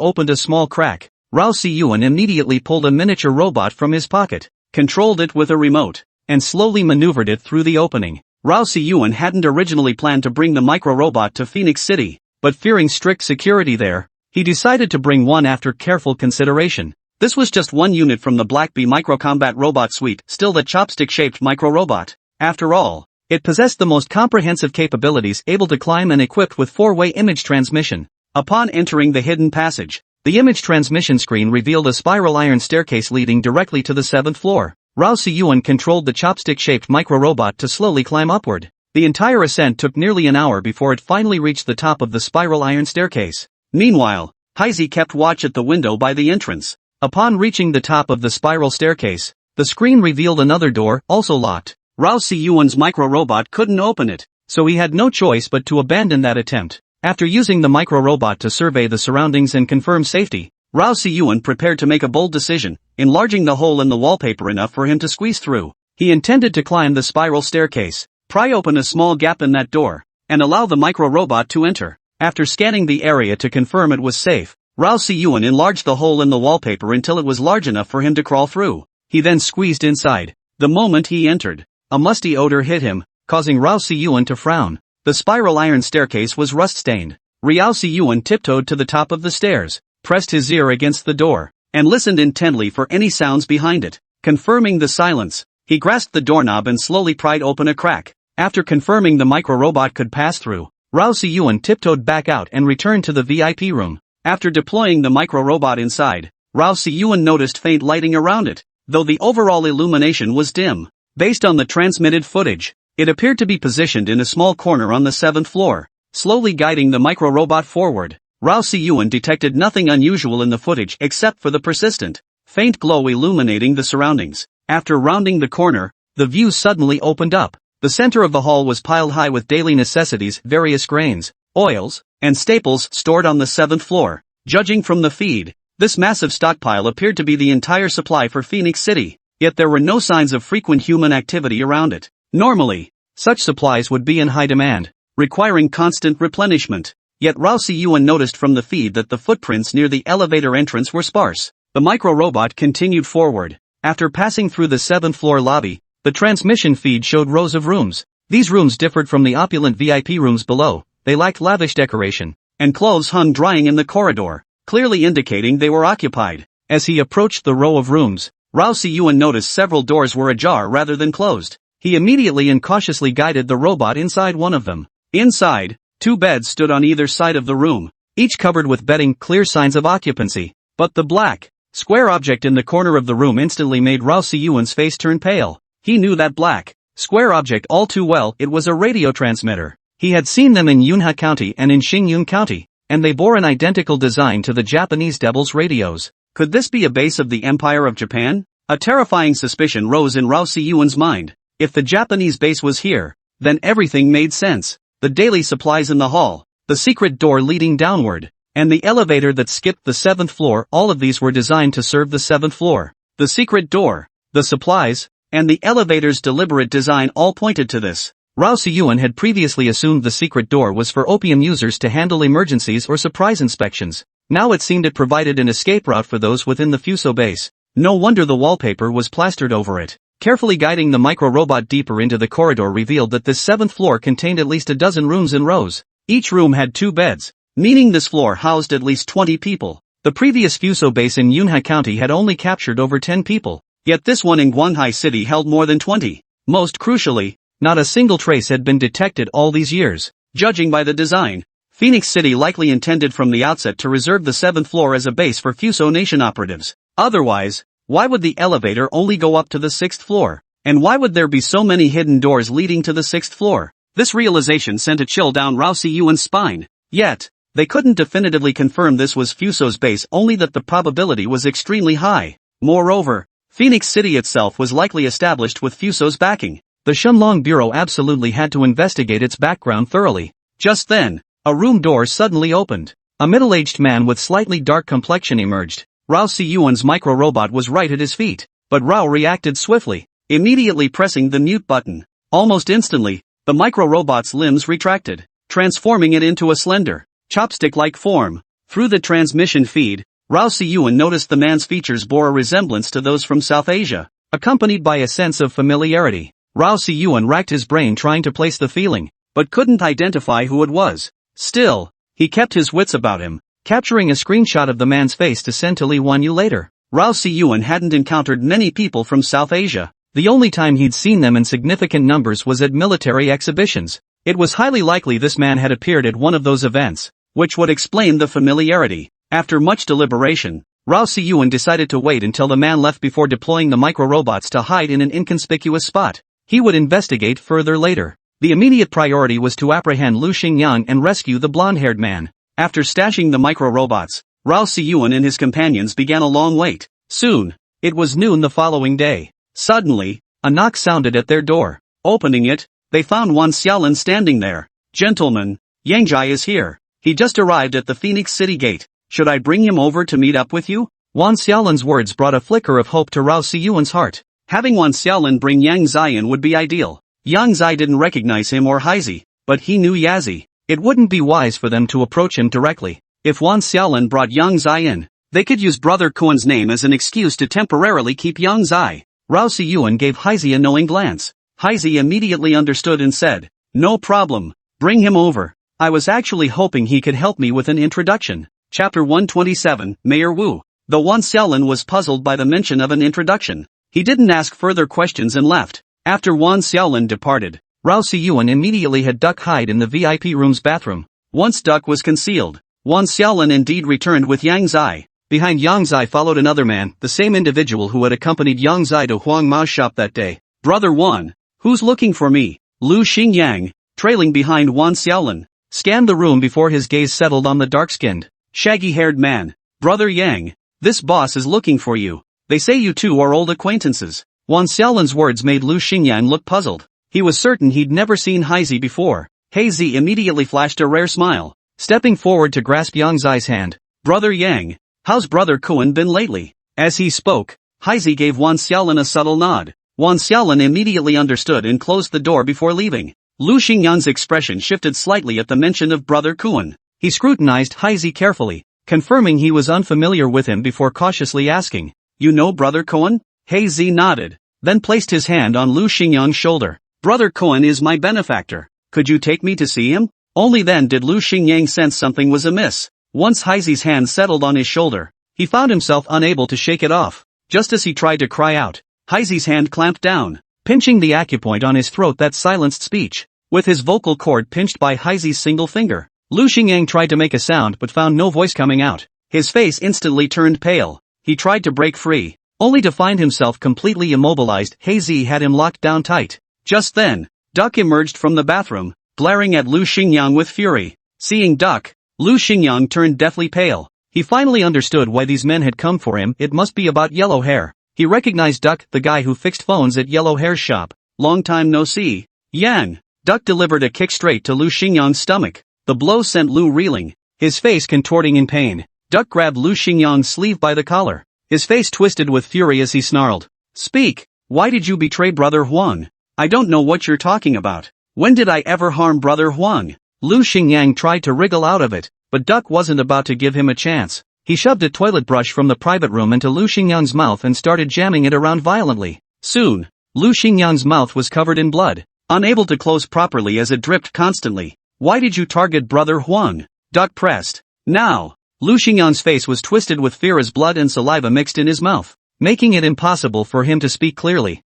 opened a small crack. Rao Siyuan immediately pulled a miniature robot from his pocket, controlled it with a remote, and slowly maneuvered it through the opening. Rao Siyuan hadn't originally planned to bring the micro-robot to Phoenix City, but fearing strict security there, he decided to bring one after careful consideration. This was just one unit from the Black Bee Micro-Combat Robot Suite, still the chopstick-shaped micro-robot. After all, it possessed the most comprehensive capabilities, able to climb and equipped with 4-way image transmission. Upon entering the hidden passage, the image transmission screen revealed a spiral iron staircase leading directly to the 7th floor. Rao Siyuan controlled the chopstick-shaped micro-robot to slowly climb upward. The entire ascent took nearly an hour before it finally reached the top of the spiral iron staircase. Meanwhile, Haizi kept watch at the window by the entrance. Upon reaching the top of the spiral staircase, the screen revealed another door, also locked. Rao Siyuan's micro-robot couldn't open it, so he had no choice but to abandon that attempt. After using the micro-robot to survey the surroundings and confirm safety, Rao Siyuan prepared to make a bold decision, enlarging the hole in the wallpaper enough for him to squeeze through. He intended to climb the spiral staircase, pry open a small gap in that door, and allow the micro-robot to enter. After scanning the area to confirm it was safe, Rao Siyuan enlarged the hole in the wallpaper until it was large enough for him to crawl through. He then squeezed inside. The moment he entered, a musty odor hit him, causing Rao Siyuan to frown. The spiral iron staircase was rust-stained. Rao Siyuan tiptoed to the top of the stairs, pressed his ear against the door, and listened intently for any sounds behind it. Confirming the silence, he grasped the doorknob and slowly pried open a crack. After confirming the micro-robot could pass through, Rao Siyuan tiptoed back out and returned to the VIP room. After deploying the micro-robot inside, Rao Siyuan noticed faint lighting around it, though the overall illumination was dim. Based on the transmitted footage, it appeared to be positioned in a small corner on the 7th floor. Slowly guiding the micro-robot forward, Rao Siyuan detected nothing unusual in the footage except for the persistent, faint glow illuminating the surroundings. After rounding the corner, the view suddenly opened up. The center of the hall was piled high with daily necessities, various grains, oils, and staples stored on the 7th floor. Judging from the feed, this massive stockpile appeared to be the entire supply for Phoenix City, yet there were no signs of frequent human activity around it. Normally, such supplies would be in high demand, requiring constant replenishment. Yet Rao Siyuan noticed from the feed that the footprints near the elevator entrance were sparse. The micro-robot continued forward. After passing through the 7th floor lobby, the transmission feed showed rows of rooms. These rooms differed from the opulent VIP rooms below. They lacked lavish decoration, and clothes hung drying in the corridor, clearly indicating they were occupied. As he approached the row of rooms, Rao Siyuan noticed several doors were ajar rather than closed. He immediately and cautiously guided the robot inside one of them. Inside, 2 beds stood on either side of the room, each covered with bedding, clear signs of occupancy. But the black, square object in the corner of the room instantly made Rao Siyuan's face turn pale. He knew that black, square object all too well. It was a radio transmitter. He had seen them in Yunha County and in Xingyun County, and they bore an identical design to the Japanese Devil's radios. Could this be a base of the Empire of Japan? A terrifying suspicion rose in Rao Siyuan's mind. If the Japanese base was here, then everything made sense. The daily supplies in the hall, the secret door leading downward, and the elevator that skipped the 7th floor, all of these were designed to serve the 7th floor. The secret door, the supplies, and the elevator's deliberate design all pointed to this. Rao Siyuan had previously assumed the secret door was for opium users to handle emergencies or surprise inspections. Now it seemed it provided an escape route for those within the Fuso base. No wonder the wallpaper was plastered over it. Carefully guiding the micro-robot deeper into the corridor revealed that this 7th floor contained at least a dozen rooms in rows. Each room had 2 beds, meaning this floor housed at least 20 people. The previous Fuso base in Yunha County had only captured over 10 people, yet this one in Guanghai City held more than 20. Most crucially, not a single trace had been detected all these years. Judging by the design, Phoenix City likely intended from the outset to reserve the 7th floor as a base for Fuso Nation operatives. Otherwise, why would the elevator only go up to the 6th floor? And why would there be so many hidden doors leading to the 6th floor? This realization sent a chill down Rao Siyuan's spine. Yet, they couldn't definitively confirm this was Fuso's base, only that the probability was extremely high. Moreover, Phoenix City itself was likely established with Fuso's backing. The Shunlong Bureau absolutely had to investigate its background thoroughly. Just then, a room door suddenly opened. A middle-aged man with slightly dark complexion emerged. Rao Siyuan's micro-robot was right at his feet, but Rao reacted swiftly, immediately pressing the mute button. Almost instantly, the micro-robot's limbs retracted, transforming it into a slender, chopstick-like form. Through the transmission feed, Rao Siyuan noticed the man's features bore a resemblance to those from South Asia, accompanied by a sense of familiarity. Rao Siyuan racked his brain trying to place the feeling, but couldn't identify who it was. Still, he kept his wits about him, capturing a screenshot of the man's face to send to Li Wanyu later. Rao Siyuan hadn't encountered many people from South Asia. The only time he'd seen them in significant numbers was at military exhibitions. It was highly likely this man had appeared at one of those events, which would explain the familiarity. After much deliberation, Rao Siyuan decided to wait until the man left before deploying the micro-robots to hide in an inconspicuous spot. He would investigate further later. The immediate priority was to apprehend Lu Xingyang and rescue the blonde-haired man. After stashing the micro-robots, Rao Siyuan and his companions began a long wait. Soon, it was noon the following day. Suddenly, a knock sounded at their door. Opening it, they found Wan Xiaolin standing there. "Gentlemen, Yang Jai is here." He just arrived at the Phoenix City gate. Should I bring him over to meet up with you? Wan Xiaolan's words brought a flicker of hope to Rao Siyuan's heart. Having Wan Xiaolan bring Yang Zai in would be ideal. Yang Zai didn't recognize him or Haizi, but he knew Yazi. It wouldn't be wise for them to approach him directly. If Wan Xiaolan brought Yang Zai in, they could use Brother Kuan's name as an excuse to temporarily keep Yang Zai. Rao Siyuan gave Haizi a knowing glance. Haizi immediately understood and said, "No problem. Bring him over. I was actually hoping he could help me with an introduction." Chapter 127, Mayor Wu. Though Wan Xiaolan was puzzled by the mention of an introduction, he didn't ask further questions and left. After Wan Xiaolan departed, Rao Siyuan immediately had Duck hide in the VIP room's bathroom. Once Duck was concealed, Wan Xiaolan indeed returned with Yang Zai. Behind Yang Zai followed another man, the same individual who had accompanied Yang Zai to Huang Mao's shop that day. "Brother Wan, who's looking for me?" Lu Xingyang, trailing behind Wan Xiaolan, scanned the room before his gaze settled on the dark-skinned, shaggy-haired man. "Brother Yang, this boss is looking for you. They say you two are old acquaintances." Wan Xiaolan's words made Lu Xingyang look puzzled. He was certain he'd never seen Haizi before. Haizi immediately flashed a rare smile, stepping forward to grasp Yang Zai's hand. "Brother Yang, how's Brother Kuan been lately?" As he spoke, Haizi gave Wan Xiaolan a subtle nod. Wan Xiaolan immediately understood and closed the door before leaving. Lu Xingyang's expression shifted slightly at the mention of Brother Kuan. He scrutinized Haizi carefully, confirming he was unfamiliar with him before cautiously asking, "You know Brother Kuan?" Haizi nodded, then placed his hand on Lu Xingyang's shoulder. "Brother Kuan is my benefactor. Could you take me to see him?" Only then did Lu Xingyang sense something was amiss. Once Haizi's hand settled on his shoulder, he found himself unable to shake it off. Just as he tried to cry out, Haizi's hand clamped down, pinching the acupoint on his throat that silenced speech. With his vocal cord pinched by Haizi's single finger, Lu Xingyang tried to make a sound but found no voice coming out. His face instantly turned pale. He tried to break free, only to find himself completely immobilized. Haizi had him locked down tight. Just then, Duck emerged from the bathroom, glaring at Lu Xingyang with fury. Seeing Duck, Lu Xingyang turned deathly pale. He finally understood why these men had come for him. It must be about yellow hair. He recognized Duck, the guy who fixed phones at Yellow Hair's shop. "Long time no see, Yang." Duck delivered a kick straight to Lu Xingyang's stomach. The blow sent Lu reeling, his face contorting in pain. Duck grabbed Lu Xingyang's sleeve by the collar. His face twisted with fury as he snarled, "Speak! Why did you betray Brother Huang?" "I don't know what you're talking about. When did I ever harm Brother Huang?" Lu Xingyang tried to wriggle out of it, but Duck wasn't about to give him a chance. He shoved a toilet brush from the private room into Lu Xingyang's mouth and started jamming it around violently. Soon, Lu Xingyang's mouth was covered in blood, unable to close properly as it dripped constantly. "Why did you target Brother Huang?" Duck pressed. "Now." Lu Xingyang's face was twisted with fear as blood and saliva mixed in his mouth, making it impossible for him to speak clearly.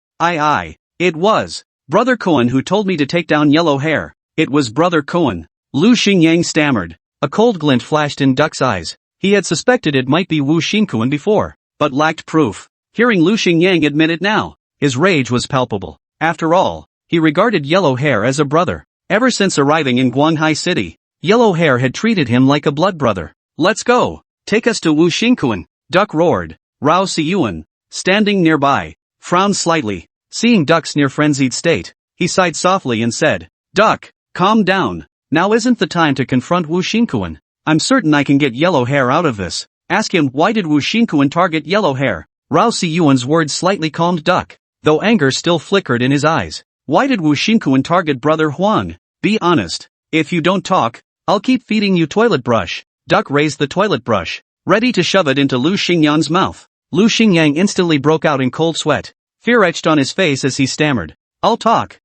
It was Brother Kuan who told me to take down Yellow Hair. It was Brother Kuan." Lu Xingyang stammered. A cold glint flashed in Duck's eyes. He had suspected it might be Wu Xinkuan before, but lacked proof. Hearing Lu Xingyang admit it now, his rage was palpable. After all, he regarded Yellow Hair as a brother. Ever since arriving in Guanghai City, Yellow Hair had treated him like a blood brother. "Let's go. Take us to Wu Xinkuan," Duck roared. Rao Siyuan, standing nearby, frowned slightly. Seeing Duck's near-frenzied state, he sighed softly and said, "Duck, calm down. Now isn't the time to confront Wu Xinkuan. I'm certain I can get Yellow Hair out of this. Ask him, why did Wu Xinkuan target Yellow Hair?" Rao Siyuan's words slightly calmed Duck, though anger still flickered in his eyes. "Why did Wu Xinkuan target Brother Huang? Be honest. If you don't talk, I'll keep feeding you toilet brush." Duck raised the toilet brush, ready to shove it into Lu Xingyang's mouth. Lu Xingyang instantly broke out in cold sweat. Fear etched on his face as he stammered, I'll talk,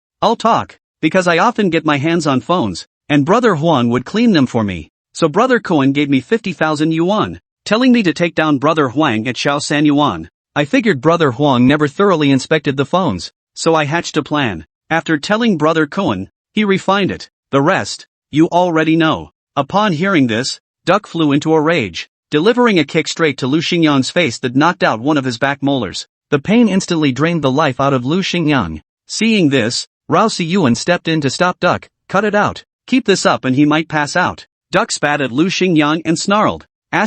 because I often get my hands on phones, and Brother Huang would clean them for me. So Brother Kuan gave me 50,000 yuan, telling me to take down Brother Huang at Shaosan Yuan. I figured Brother Huang never thoroughly inspected the phones, so I hatched a plan. After telling Brother Kuan, he refined it. The rest, you already know." Upon hearing this, Duck flew into a rage, delivering a kick straight to Lu Xingyang's face that knocked out one of his back molars. The pain instantly drained the life out of Lu Xingyang. Seeing this, Rao Siyuan stepped in to stop Duck. "Cut it out. Keep this up and he might pass out." Duck spat at Lu Xingyang and snarled, ******ing,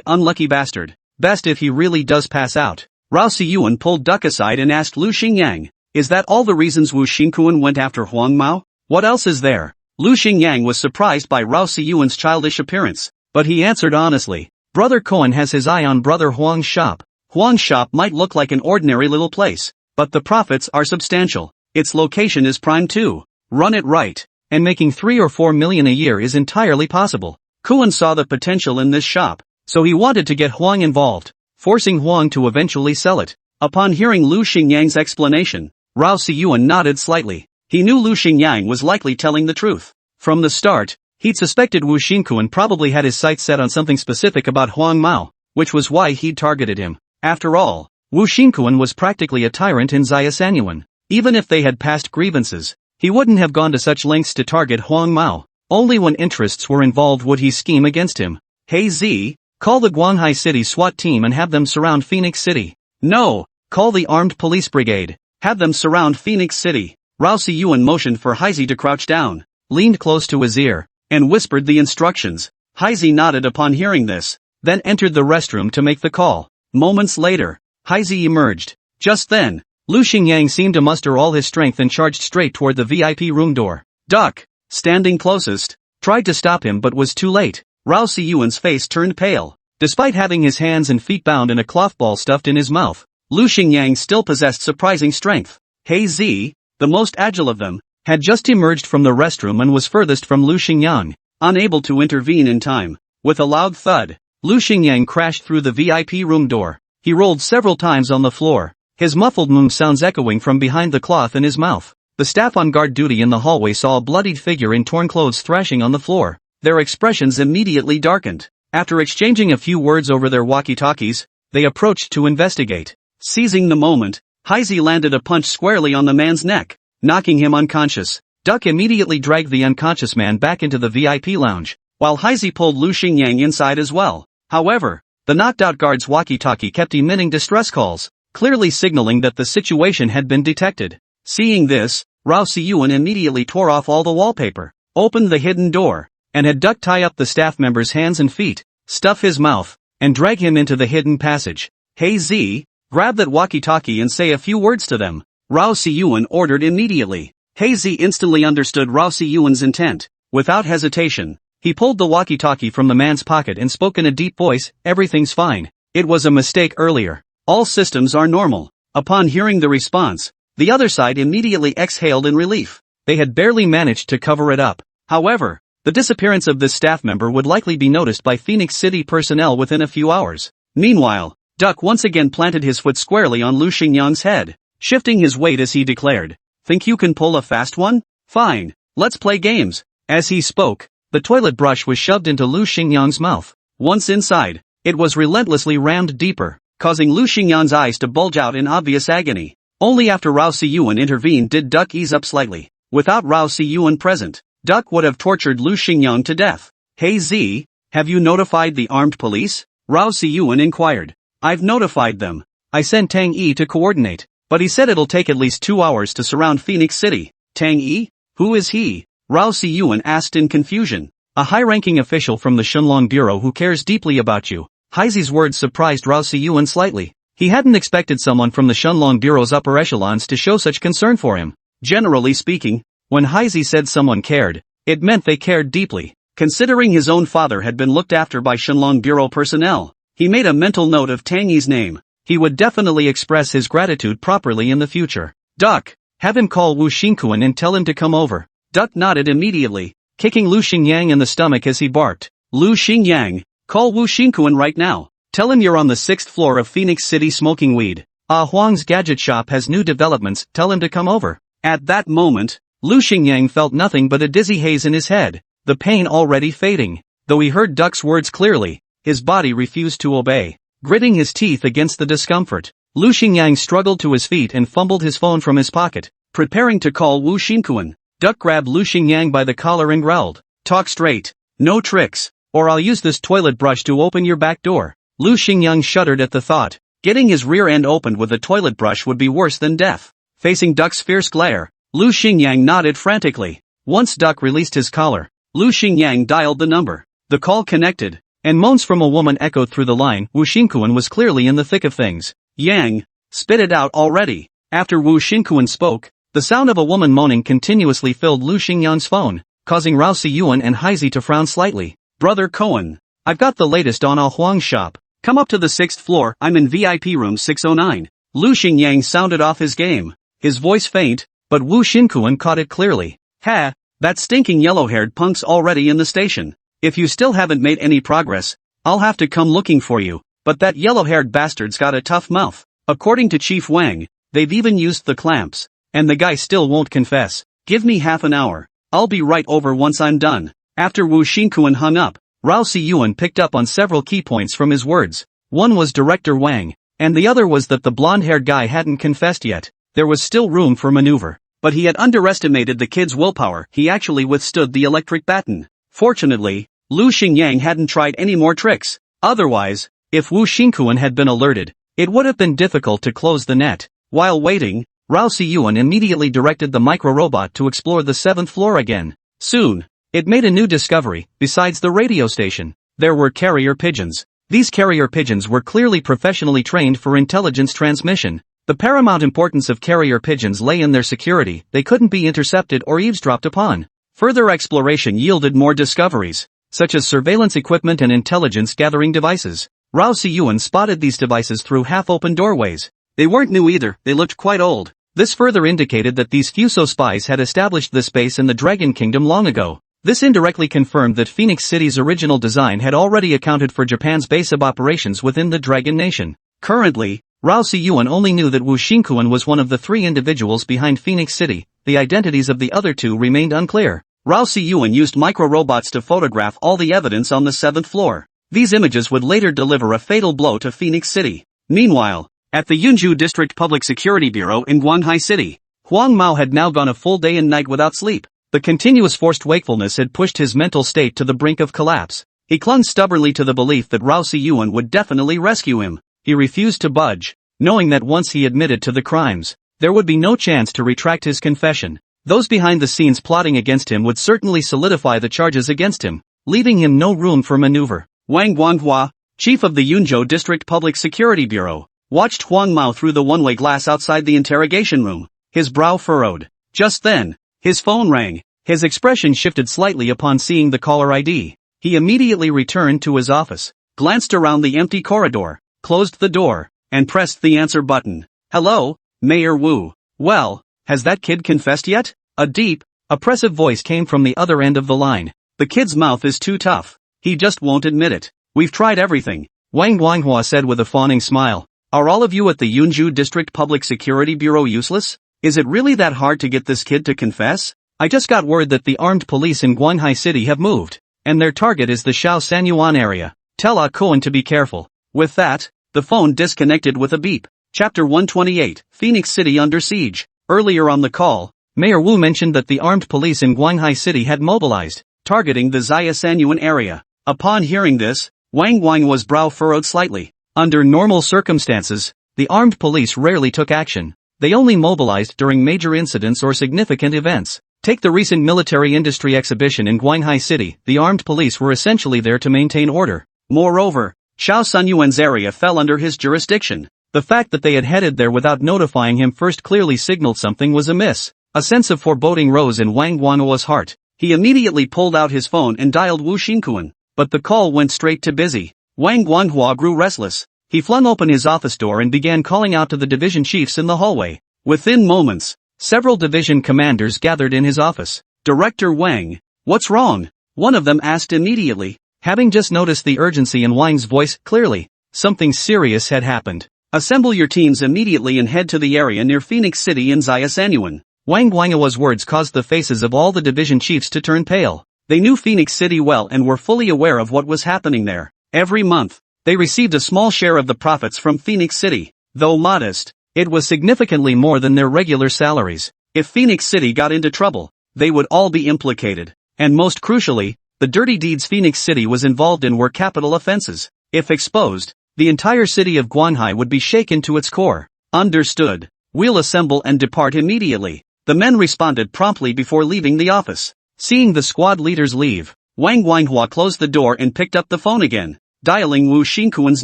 unlucky bastard. Best if he really does pass out." Rao Siyuan pulled Duck aside and asked Lu Xingyang, "Is that all the reasons Wu Xinkuan went after Huang Mao? What else is there?" Lu Xingyang was surprised by Rao Siyuan's childish appearance, but he answered honestly. Brother Cohen has his eye on Brother Huang's shop. Huang's shop might look like an ordinary little place, but the profits are substantial. Its location is prime too. Run it right, and making 3 or 4 million a year is entirely possible. Cohen saw the potential in this shop, so he wanted to get Huang involved, forcing Huang to eventually sell it. Upon hearing Lu Xingyang's explanation, Rao Siyuan nodded slightly. He knew Lu Xingyang was likely telling the truth. From the start, he'd suspected Wu Xinkuan probably had his sights set on something specific about Huang Mao, which was why he'd targeted him. After all, Wu Xinkuan was practically a tyrant in Xia Sanyuan. Even if they had past grievances, he wouldn't have gone to such lengths to target Huang Mao. Only when interests were involved would he scheme against him. Hey Z, call the Guanghai City SWAT team and have them surround Phoenix City. No, call the armed police brigade. Have them surround Phoenix City. Rao Siyuan motioned for Heizi to crouch down, leaned close to his ear, and whispered the instructions. Heizi nodded upon hearing this, then entered the restroom to make the call. Moments later, Heizi emerged. Just then, Lu Xingyang seemed to muster all his strength and charged straight toward the VIP room door. Duck, standing closest, tried to stop him but was too late. Rao Siyuan's face turned pale. Despite having his hands and feet bound and a cloth ball stuffed in his mouth, Lu Xingyang still possessed surprising strength. He Zi, the most agile of them, had just emerged from the restroom and was furthest from Lu Xingyang, unable to intervene in time. With a loud thud, Lu Xingyang crashed through the VIP room door. He rolled several times on the floor, his muffled sounds echoing from behind the cloth in his mouth. The staff on guard duty in the hallway saw a bloodied figure in torn clothes thrashing on the floor. Their expressions immediately darkened. After exchanging a few words over their walkie-talkies, they approached to investigate. Seizing the moment, Heizi landed a punch squarely on the man's neck, knocking him unconscious. Duck immediately dragged the unconscious man back into the VIP lounge, while Heizi pulled Lu Xingyang inside as well. However, the knocked-out guard's walkie-talkie kept emitting distress calls, clearly signaling that the situation had been detected. Seeing this, Rao Siyuan immediately tore off all the wallpaper, opened the hidden door, and had Duck tie up the staff member's hands and feet, stuff his mouth, and drag him into the hidden passage. Hey Z, grab that walkie-talkie and say a few words to them, Rao Siyuan ordered immediately. Hey Z instantly understood Rao Siyuan's intent. Without hesitation, he pulled the walkie-talkie from the man's pocket and spoke in a deep voice, everything's fine. It was a mistake earlier. All systems are normal. Upon hearing the response, the other side immediately exhaled in relief. They had barely managed to cover it up. However, the disappearance of this staff member would likely be noticed by Phoenix City personnel within a few hours. Meanwhile, Duck once again planted his foot squarely on Lu Xingyang's head, shifting his weight as he declared, "Think you can pull a fast one? Fine, let's play games." As he spoke, the toilet brush was shoved into Lu Xingyang's mouth. Once inside, it was relentlessly rammed deeper, causing Lu Xingyang's eyes to bulge out in obvious agony. Only after Rao Siyuan intervened did Duck ease up slightly. Without Rao Siyuan present, Duck would have tortured Lu Xingyang to death. Hey Z, have you notified the armed police? Rao Siyuan inquired. I've notified them. I sent Tang Yi to coordinate, but he said it'll take at least 2 hours to surround Phoenix City. Tang Yi? Who is he? Rao Siyuan asked in confusion. A high-ranking official from the Shenlong Bureau who cares deeply about you. Heizi's words surprised Rao Siyuan slightly. He hadn't expected someone from the Shenlong Bureau's upper echelons to show such concern for him. Generally speaking, when Heizi said someone cared, it meant they cared deeply. Considering his own father had been looked after by Shenlong Bureau personnel, he made a mental note of Tang Yi's name. He would definitely express his gratitude properly in the future. Duck, have him call Wu Xinkuan and tell him to come over. Duck nodded immediately, kicking Lu Xingyang in the stomach as he barked. Lu Xingyang, call Wu Xinkuan right now. Tell him you're on the 6th floor of Phoenix City smoking weed. Huang's gadget shop has new developments, tell him to come over. At that moment, Lu Xingyang felt nothing but a dizzy haze in his head, the pain already fading. Though he heard Duck's words clearly, his body refused to obey. Gritting his teeth against the discomfort, Lu Xingyang struggled to his feet and fumbled his phone from his pocket, preparing to call Wu Xinkuan. Duck grabbed Lu Xingyang by the collar and growled, "Talk straight, no tricks, or I'll use this toilet brush to open your back door." Lu Xingyang shuddered at the thought. Getting his rear end opened with a toilet brush would be worse than death. Facing Duck's fierce glare, Lu Xingyang nodded frantically. Once Duck released his collar, Lu Xingyang dialed the number. The call connected, and moans from a woman echoed through the line. Wu Xinkuan was clearly in the thick of things. "Yang, spit it out already." After Wu Xinkuan spoke, the sound of a woman moaning continuously filled Lu Xingyang's phone. causing Rao Siyuan and Heizi to frown slightly. Brother Cohen, I've got the latest on Ah Huang's shop. Come up to the 6th floor, I'm in VIP room 609. Lu Xingyang sounded off his game. His voice faint, but Wu Xinkuan caught it clearly. Ha, that stinking yellow-haired punk's already in the station. If you still haven't made any progress, I'll have to come looking for you. But that yellow-haired bastard's got a tough mouth. According to Chief Wang, they've even used the clamps. And the guy still won't confess. Give me half an hour. I'll be right over once I'm done. After Wu Xinkuan hung up, Rao Siyuan picked up on several key points from his words. One was Director Wang, and the other was that the blonde-haired guy hadn't confessed yet. There was still room for maneuver. But he had underestimated the kid's willpower. He actually withstood the electric baton. Fortunately, Lu Xingyang hadn't tried any more tricks. Otherwise, if Wu Xinkuan had been alerted, it would have been difficult to close the net. While waiting, Rao Siyuan immediately directed the micro-robot to explore the 7th floor again. Soon, it made a new discovery. Besides the radio station, there were carrier pigeons. These carrier pigeons were clearly professionally trained for intelligence transmission. The paramount importance of carrier pigeons lay in their security. They couldn't be intercepted or eavesdropped upon. Further exploration yielded more discoveries, such as surveillance equipment and intelligence-gathering devices. Rao Siyuan spotted these devices through half-open doorways. They weren't new either, they looked quite old. This further indicated that these Fuso spies had established this base in the Dragon Kingdom long ago. This indirectly confirmed that Phoenix City's original design had already accounted for Japan's base of operations within the Dragon Nation. Currently, Rao Siyuan only knew that Wu Xinkuan was one of the 3 individuals behind Phoenix City. The identities of the other 2 remained unclear. Rao Siyuan used micro-robots to photograph all the evidence on the 7th floor. These images would later deliver a fatal blow to Phoenix City. Meanwhile, at the Yunju District Public Security Bureau in Guanghai City, Huang Mao had now gone a full day and night without sleep. The continuous forced wakefulness had pushed his mental state to the brink of collapse. He clung stubbornly to the belief that Rao Siyuan would definitely rescue him. He refused to budge, knowing that once he admitted to the crimes, there would be no chance to retract his confession. Those behind the scenes plotting against him would certainly solidify the charges against him, leaving him no room for maneuver. Wang Guanghua, chief of the Yunzhou District Public Security Bureau, watched Huang Mao through the one-way glass outside the interrogation room, his brow furrowed. Just then, his phone rang. His expression shifted slightly upon seeing the caller ID. He immediately returned to his office, glanced around the empty corridor, closed the door, and pressed the answer button. Hello, Mayor Wu. Well, has that kid confessed yet? A deep, oppressive voice came from the other end of the line. The kid's mouth is too tough. He just won't admit it. We've tried everything. Wang Guanghua said with a fawning smile. Are all of you at the Yunzhou District Public Security Bureau useless? Is it really that hard to get this kid to confess? I just got word that the armed police in Guanghai City have moved, and their target is the Shao Sanyuan area. Tell Ah Cohen to be careful. With that, the phone disconnected with a beep. Chapter 128, Phoenix City under siege. Earlier on the call, Mayor Wu mentioned that the armed police in Guanghai City had mobilized, targeting the Xia Sanyuan area. Upon hearing this, Wang Guanghua's brow furrowed slightly. Under normal circumstances, the armed police rarely took action. They only mobilized during major incidents or significant events. Take the recent military industry exhibition in Guanghai City. The armed police were essentially there to maintain order. Moreover, Shao Sanyuan's area fell under his jurisdiction. The fact that they had headed there without notifying him first clearly signaled something was amiss. A sense of foreboding rose in Wang Guanghua's heart. He immediately pulled out his phone and dialed Wu Xinkuan, but the call went straight to busy. Wang Guanghua grew restless. He flung open his office door and began calling out to the division chiefs in the hallway. Within moments, several division commanders gathered in his office. Director Wang, what's wrong? One of them asked immediately, having just noticed the urgency in Wang's voice clearly. Something serious had happened. Assemble your teams immediately and head to the area near Phoenix City in Xia Sanyuan. Wang Guanghua's words caused the faces of all the division chiefs to turn pale. They knew Phoenix City well and were fully aware of what was happening there. Every month, they received a small share of the profits from Phoenix City. Though modest, it was significantly more than their regular salaries. If Phoenix City got into trouble, they would all be implicated. And most crucially, the dirty deeds Phoenix City was involved in were capital offenses. If exposed, the entire city of Guanghai would be shaken to its core. Understood. We'll assemble and depart immediately. The men responded promptly before leaving the office. Seeing the squad leaders leave, Wang Guanghua closed the door and picked up the phone again, dialing Wu Xinkuan's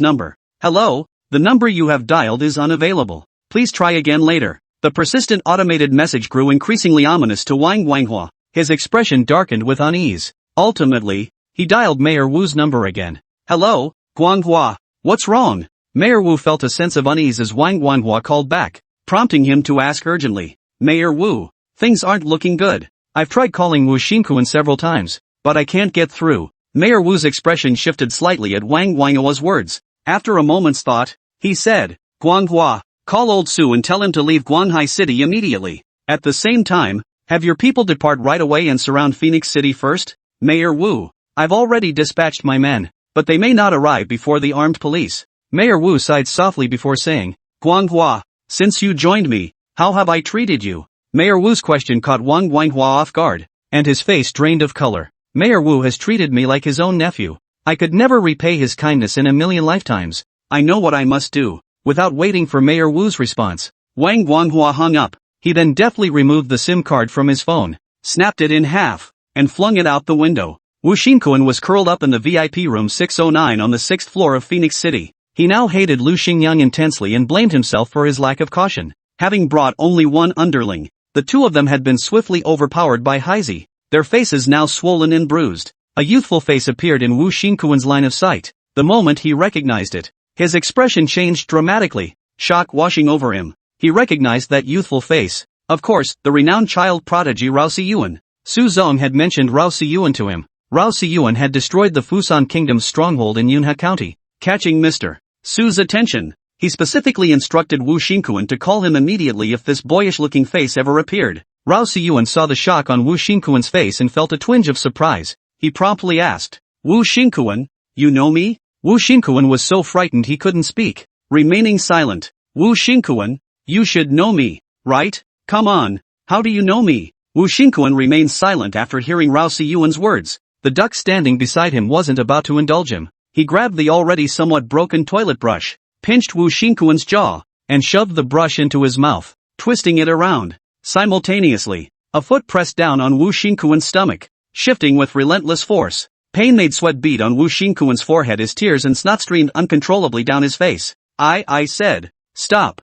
number. Hello, the number you have dialed is unavailable. Please try again later. The persistent automated message grew increasingly ominous to Wang Guanghua. His expression darkened with unease. Ultimately, he dialed Mayor Wu's number again. Hello, Guanghua. What's wrong? Mayor Wu felt a sense of unease as Wang Guanghua called back, prompting him to ask urgently. Mayor Wu, things aren't looking good. I've tried calling Wu Xinkuan several times, but I can't get through. Mayor Wu's expression shifted slightly at Wang Guanghua's words. After a moment's thought, he said, Guanghua, call old Su and tell him to leave Guanghai City immediately. At the same time, have your people depart right away and surround Phoenix City first? Mayor Wu, I've already dispatched my men, but they may not arrive before the armed police. Mayor Wu sighed softly before saying, Guanghua, since you joined me, how have I treated you? Mayor Wu's question caught Wang Guanghua off guard, and his face drained of color. Mayor Wu has treated me like his own nephew. I could never repay his kindness in a million lifetimes. I know what I must do. Without waiting for Mayor Wu's response, Wang Guanghua hung up. He then deftly removed the SIM card from his phone, snapped it in half, and flung it out the window. Wu Xinkuan was curled up in the VIP room 609 on the 6th floor of Phoenix City. He now hated Lu Xingyang intensely and blamed himself for his lack of caution. Having brought only one underling, the two of them had been swiftly overpowered by Heizi, their faces now swollen and bruised. A youthful face appeared in Wu Xinkuan's line of sight. The moment he recognized it, his expression changed dramatically, shock washing over him. He recognized that youthful face. Of course, the renowned child prodigy Rao Siyuan. Su Zong had mentioned Rao Siyuan to him. Rao Siyuan had destroyed the Fusan Kingdom's stronghold in Yunhe County. Catching Mr. Su's attention, he specifically instructed Wu Xinkuan to call him immediately if this boyish-looking face ever appeared. Rao Siyuan saw the shock on Wu Xinkuan's face and felt a twinge of surprise. He promptly asked, Wu Xinkuan, you know me? Wu Xinkuan was so frightened he couldn't speak. Remaining silent, Wu Xinkuan, you should know me, right? Come on, how do you know me? Wu Xinkuan remained silent after hearing Rao Siyuan's words. The duck standing beside him wasn't about to indulge him. He grabbed the already somewhat broken toilet brush, pinched Wu Xinkuan's jaw, and shoved the brush into his mouth, twisting it around. Simultaneously, a foot pressed down on Wu Xinkuan's stomach, shifting with relentless force. Pain made sweat bead on Wu Xinkuan's forehead as tears and snot streamed uncontrollably down his face. I said, stop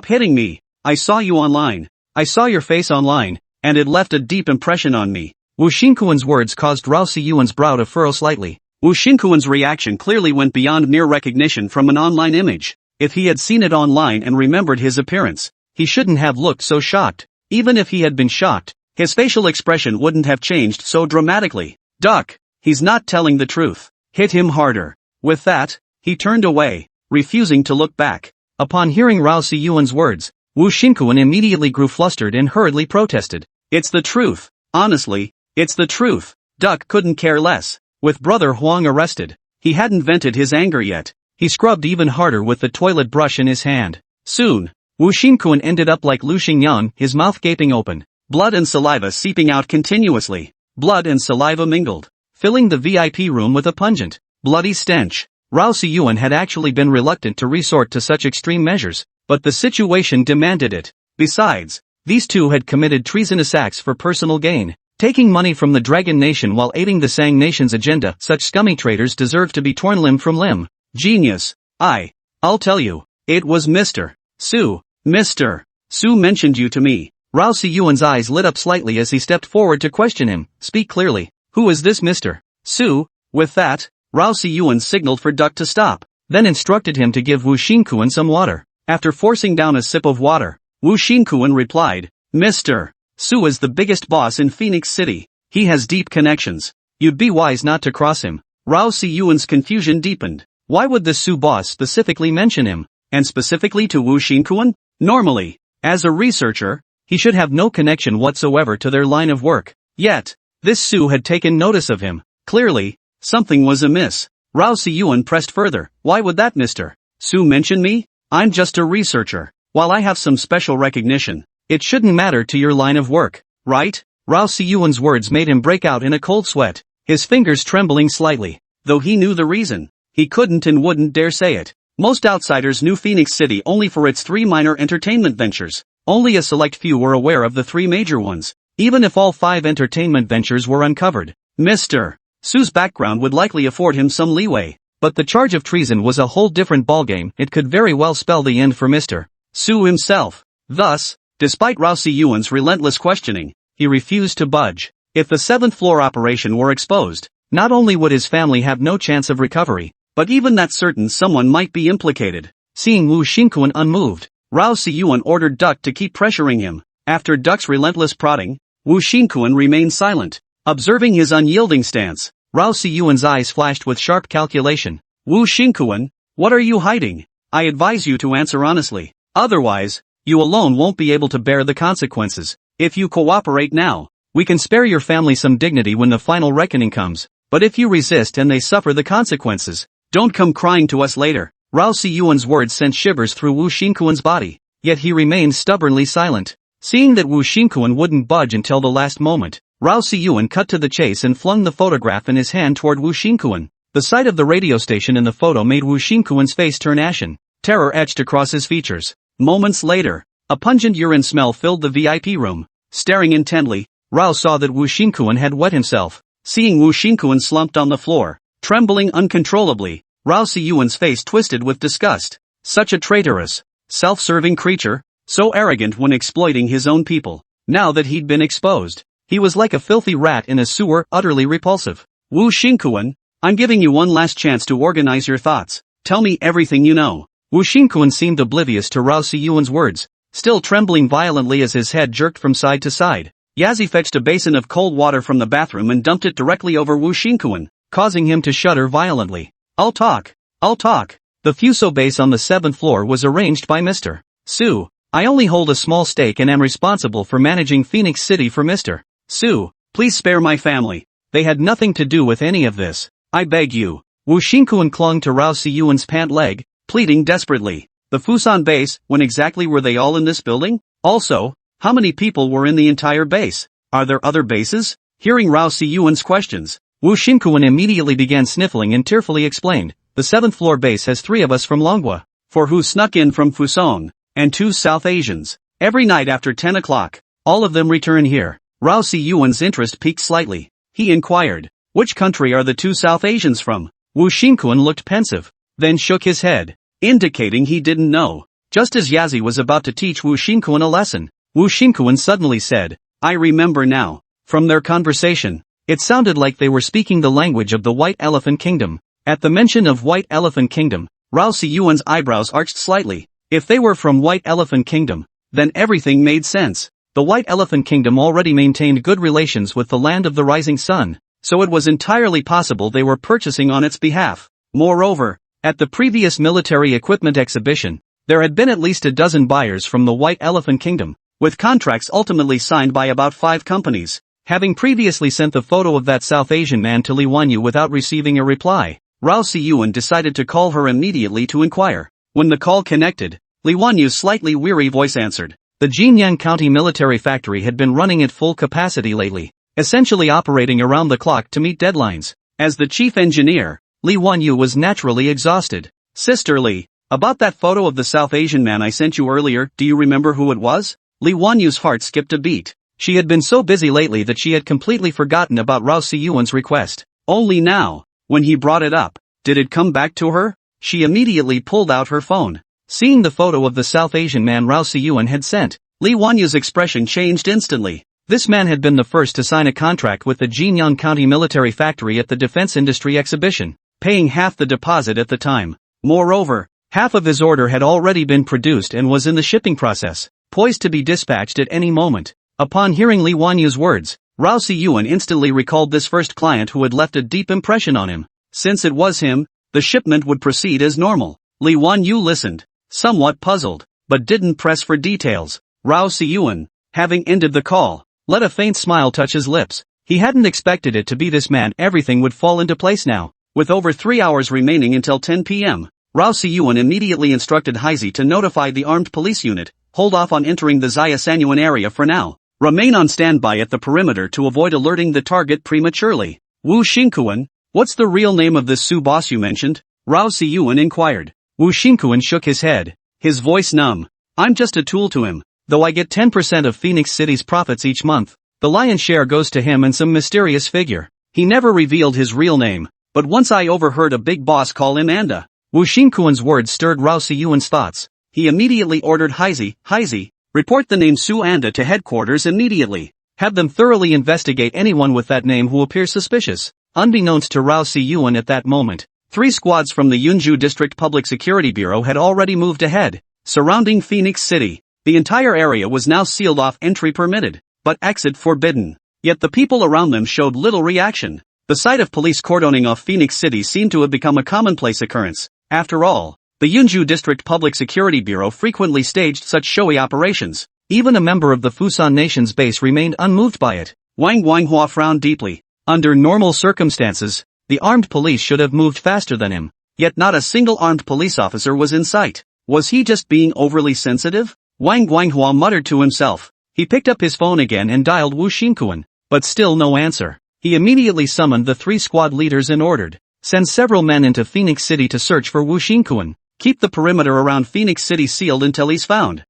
hitting me. I saw you online. I saw your face online, and it left a deep impression on me. Wu Xinkuan's words caused Rao Siyuan's brow to furrow slightly. Wu Xinkuan's reaction clearly went beyond mere recognition from an online image. If he had seen it online and remembered his appearance, he shouldn't have looked so shocked. Even if he had been shocked, his facial expression wouldn't have changed so dramatically. Duck, he's not telling the truth. Hit him harder. With that, he turned away, refusing to look back. Upon hearing Rao Siyuan's words, Wu Xinkuan immediately grew flustered and hurriedly protested. It's the truth. Honestly, it's the truth. Duck couldn't care less. With Brother Huang arrested, he hadn't vented his anger yet. He scrubbed even harder with the toilet brush in his hand. Soon, Wu Xinkuan ended up like Lu Xingyang, his mouth gaping open, blood and saliva seeping out continuously. Blood and saliva mingled, filling the VIP room with a pungent, bloody stench. Rao Siyuan had actually been reluctant to resort to such extreme measures, but the situation demanded it. Besides, these two had committed treasonous acts for personal gain, taking money from the Dragon Nation while aiding the Sang Nation's agenda. Such scummy traitors deserve to be torn limb from limb. Genius. I'll tell you, it was Mr. Su. Mr. Su mentioned you to me. Rao Siyuan's eyes lit up slightly as he stepped forward to question him. Speak clearly. Who is this Mr. Su? With that, Rao Siyuan signaled for Duck to stop, then instructed him to give Wu Xinkuan some water. After forcing down a sip of water, Wu Xinkuan replied, Mr. Su is the biggest boss in Phoenix City. He has deep connections. You'd be wise not to cross him. Rao Siyuan's confusion deepened. Why would the Su boss specifically mention him, and specifically to Wu Xinkuan? Normally, as a researcher, he should have no connection whatsoever to their line of work. Yet, this Su had taken notice of him. Clearly, something was amiss. Rao Siyuan pressed further. Why would that Mr. Su mention me? I'm just a researcher. While I have some special recognition, it shouldn't matter to your line of work, right? Rao Siyuan's words made him break out in a cold sweat, his fingers trembling slightly. Though he knew the reason, he couldn't and wouldn't dare say it. Most outsiders knew Phoenix City only for its 3 minor entertainment ventures. Only a select few were aware of the 3 major ones. Even if all 5 entertainment ventures were uncovered, Mr. Su's background would likely afford him some leeway. But the charge of treason was a whole different ballgame. It could very well spell the end for Mr. Su himself. Thus, despite Rao Siyuan's relentless questioning, he refused to budge. If the 7th floor operation were exposed, not only would his family have no chance of recovery, but even that certain someone might be implicated. Seeing Wu Xingquan unmoved, Rao Siyuan ordered Duck to keep pressuring him. After Duck's relentless prodding, Wu Xingquan remained silent. Observing his unyielding stance, Rao Siyuan's eyes flashed with sharp calculation. Wu Xingquan, what are you hiding? I advise you to answer honestly. Otherwise, you alone won't be able to bear the consequences. If you cooperate now, we can spare your family some dignity when the final reckoning comes. But if you resist and they suffer the consequences, don't come crying to us later. Rao Siyuan's words sent shivers through Wu Xingquan's body, yet he remained stubbornly silent. Seeing that Wu Xingquan wouldn't budge until the last moment, Rao Siyuan cut to the chase and flung the photograph in his hand toward Wu Xingquan. The sight of the radio station in the photo made Wu Xingquan's face turn ashen. Terror etched across his features. Moments later, a pungent urine smell filled the VIP room. Staring intently, Rao saw that Wu Xingquan had wet himself. Seeing Wu Xingquan slumped on the floor, trembling uncontrollably, Rao Siyuan's face twisted with disgust. Such a traitorous, self-serving creature, so arrogant when exploiting his own people. Now that he'd been exposed, he was like a filthy rat in a sewer, utterly repulsive. Wu Xingquan, I'm giving you one last chance to organize your thoughts. Tell me everything you know. Wu Xingquan seemed oblivious to Rao Siyuan's words, still trembling violently as his head jerked from side to side. Yazi fetched a basin of cold water from the bathroom and dumped it directly over Wu Xingquan, causing him to shudder violently. I'll talk. The Fuso base on the 7th floor was arranged by Mr. Su. I only hold a small stake and am responsible for managing Phoenix City for Mr. Su. Please spare my family. They had nothing to do with any of this. I beg you. Wu Xingquan clung to Rao Siyuan's pant leg, pleading desperately. The Fusan base, when exactly were they all in this building? Also, how many people were in the entire base? Are there other bases? Hearing Rao Siyuan's questions, Wu Xingquan immediately began sniffling and tearfully explained, the 7th floor base has 3 of us from Longhua, 4 who snuck in from Fusong, and 2 South Asians. Every night after 10 o'clock, all of them return here. Rao Siyuan's interest piqued slightly. He inquired, which country are the 2 South Asians from? Wu Xingquan looked pensive, then shook his head, indicating he didn't know. Just as Yazi was about to teach Wu Xingquan a lesson, Wu Xingquan suddenly said, I remember now. From their conversation, it sounded like they were speaking the language of the White Elephant Kingdom. At the mention of White Elephant Kingdom, Rao Siyuan's eyebrows arched slightly. If they were from White Elephant Kingdom, then everything made sense. The White Elephant Kingdom already maintained good relations with the Land of the Rising Sun, so it was entirely possible they were purchasing on its behalf. Moreover, at the previous military equipment exhibition, there had been at least a dozen buyers from the White Elephant Kingdom, with contracts ultimately signed by about 5 companies. Having previously sent the photo of that South Asian man to Li Wanyu without receiving a reply, Rao Siyuan decided to call her immediately to inquire. When the call connected, Li Wanyu's slightly weary voice answered. The Jinyang County military factory had been running at full capacity lately, essentially operating around the clock to meet deadlines. As the chief engineer, Li Wanyu was naturally exhausted. Sister Li, about that photo of the South Asian man I sent you earlier, do you remember who it was? Li Wanyu's heart skipped a beat. She had been so busy lately that she had completely forgotten about Rao Siyuan's request. Only now, when he brought it up, did it come back to her? She immediately pulled out her phone. Seeing the photo of the South Asian man Rao Siyuan had sent, Li Wanyu's expression changed instantly. This man had been the first to sign a contract with the Jinyang County military factory at the Defense Industry Exhibition, paying half the deposit at the time. Moreover, half of his order had already been produced and was in the shipping process, poised to be dispatched at any moment. Upon hearing Li Wanyu's words, Rao Siyuan instantly recalled this first client who had left a deep impression on him. Since it was him, the shipment would proceed as normal. Li Wanyu listened, somewhat puzzled, but didn't press for details. Rao Siyuan, having ended the call, let a faint smile touch his lips. He hadn't expected it to be this man. Everything would fall into place now. With over 3 hours remaining until 10 p.m., Rao Siyuan immediately instructed Haizi to notify the armed police unit, hold off on entering the Zaya Sanyuan area for now. Remain on standby at the perimeter to avoid alerting the target prematurely. Wu Xingquan, what's the real name of this Su boss you mentioned? Rao Siyuan inquired. Wu Xingquan shook his head, his voice numb. I'm just a tool to him. Though I get 10% of Phoenix City's profits each month, the lion's share goes to him and some mysterious figure. He never revealed his real name, but once I overheard a big boss call him Anda. Wu Xingquan's words stirred Rao Siyuan's thoughts. He immediately ordered Haizi, report the name Su Anda to headquarters immediately. Have them thoroughly investigate anyone with that name who appears suspicious. Unbeknownst to Rao Si-yuan at that moment, 3 squads from the Yunju District Public Security Bureau had already moved ahead, surrounding Phoenix City. The entire area was now sealed off, entry permitted, but exit forbidden. Yet the people around them showed little reaction. The sight of police cordoning off Phoenix City seemed to have become a commonplace occurrence. After all, the Yunju District Public Security Bureau frequently staged such showy operations. Even a member of the Fusan Nation's base remained unmoved by it. Wang Wanghua frowned deeply. Under normal circumstances, the armed police should have moved faster than him. Yet not a single armed police officer was in sight. Was he just being overly sensitive? Wang Wanghua muttered to himself. He picked up his phone again and dialed Wu Xinkuan, but still no answer. He immediately summoned the 3 squad leaders and ordered, "Send several men into Phoenix City to search for Wu Xinkuan. Keep the perimeter around Phoenix City sealed until he's found."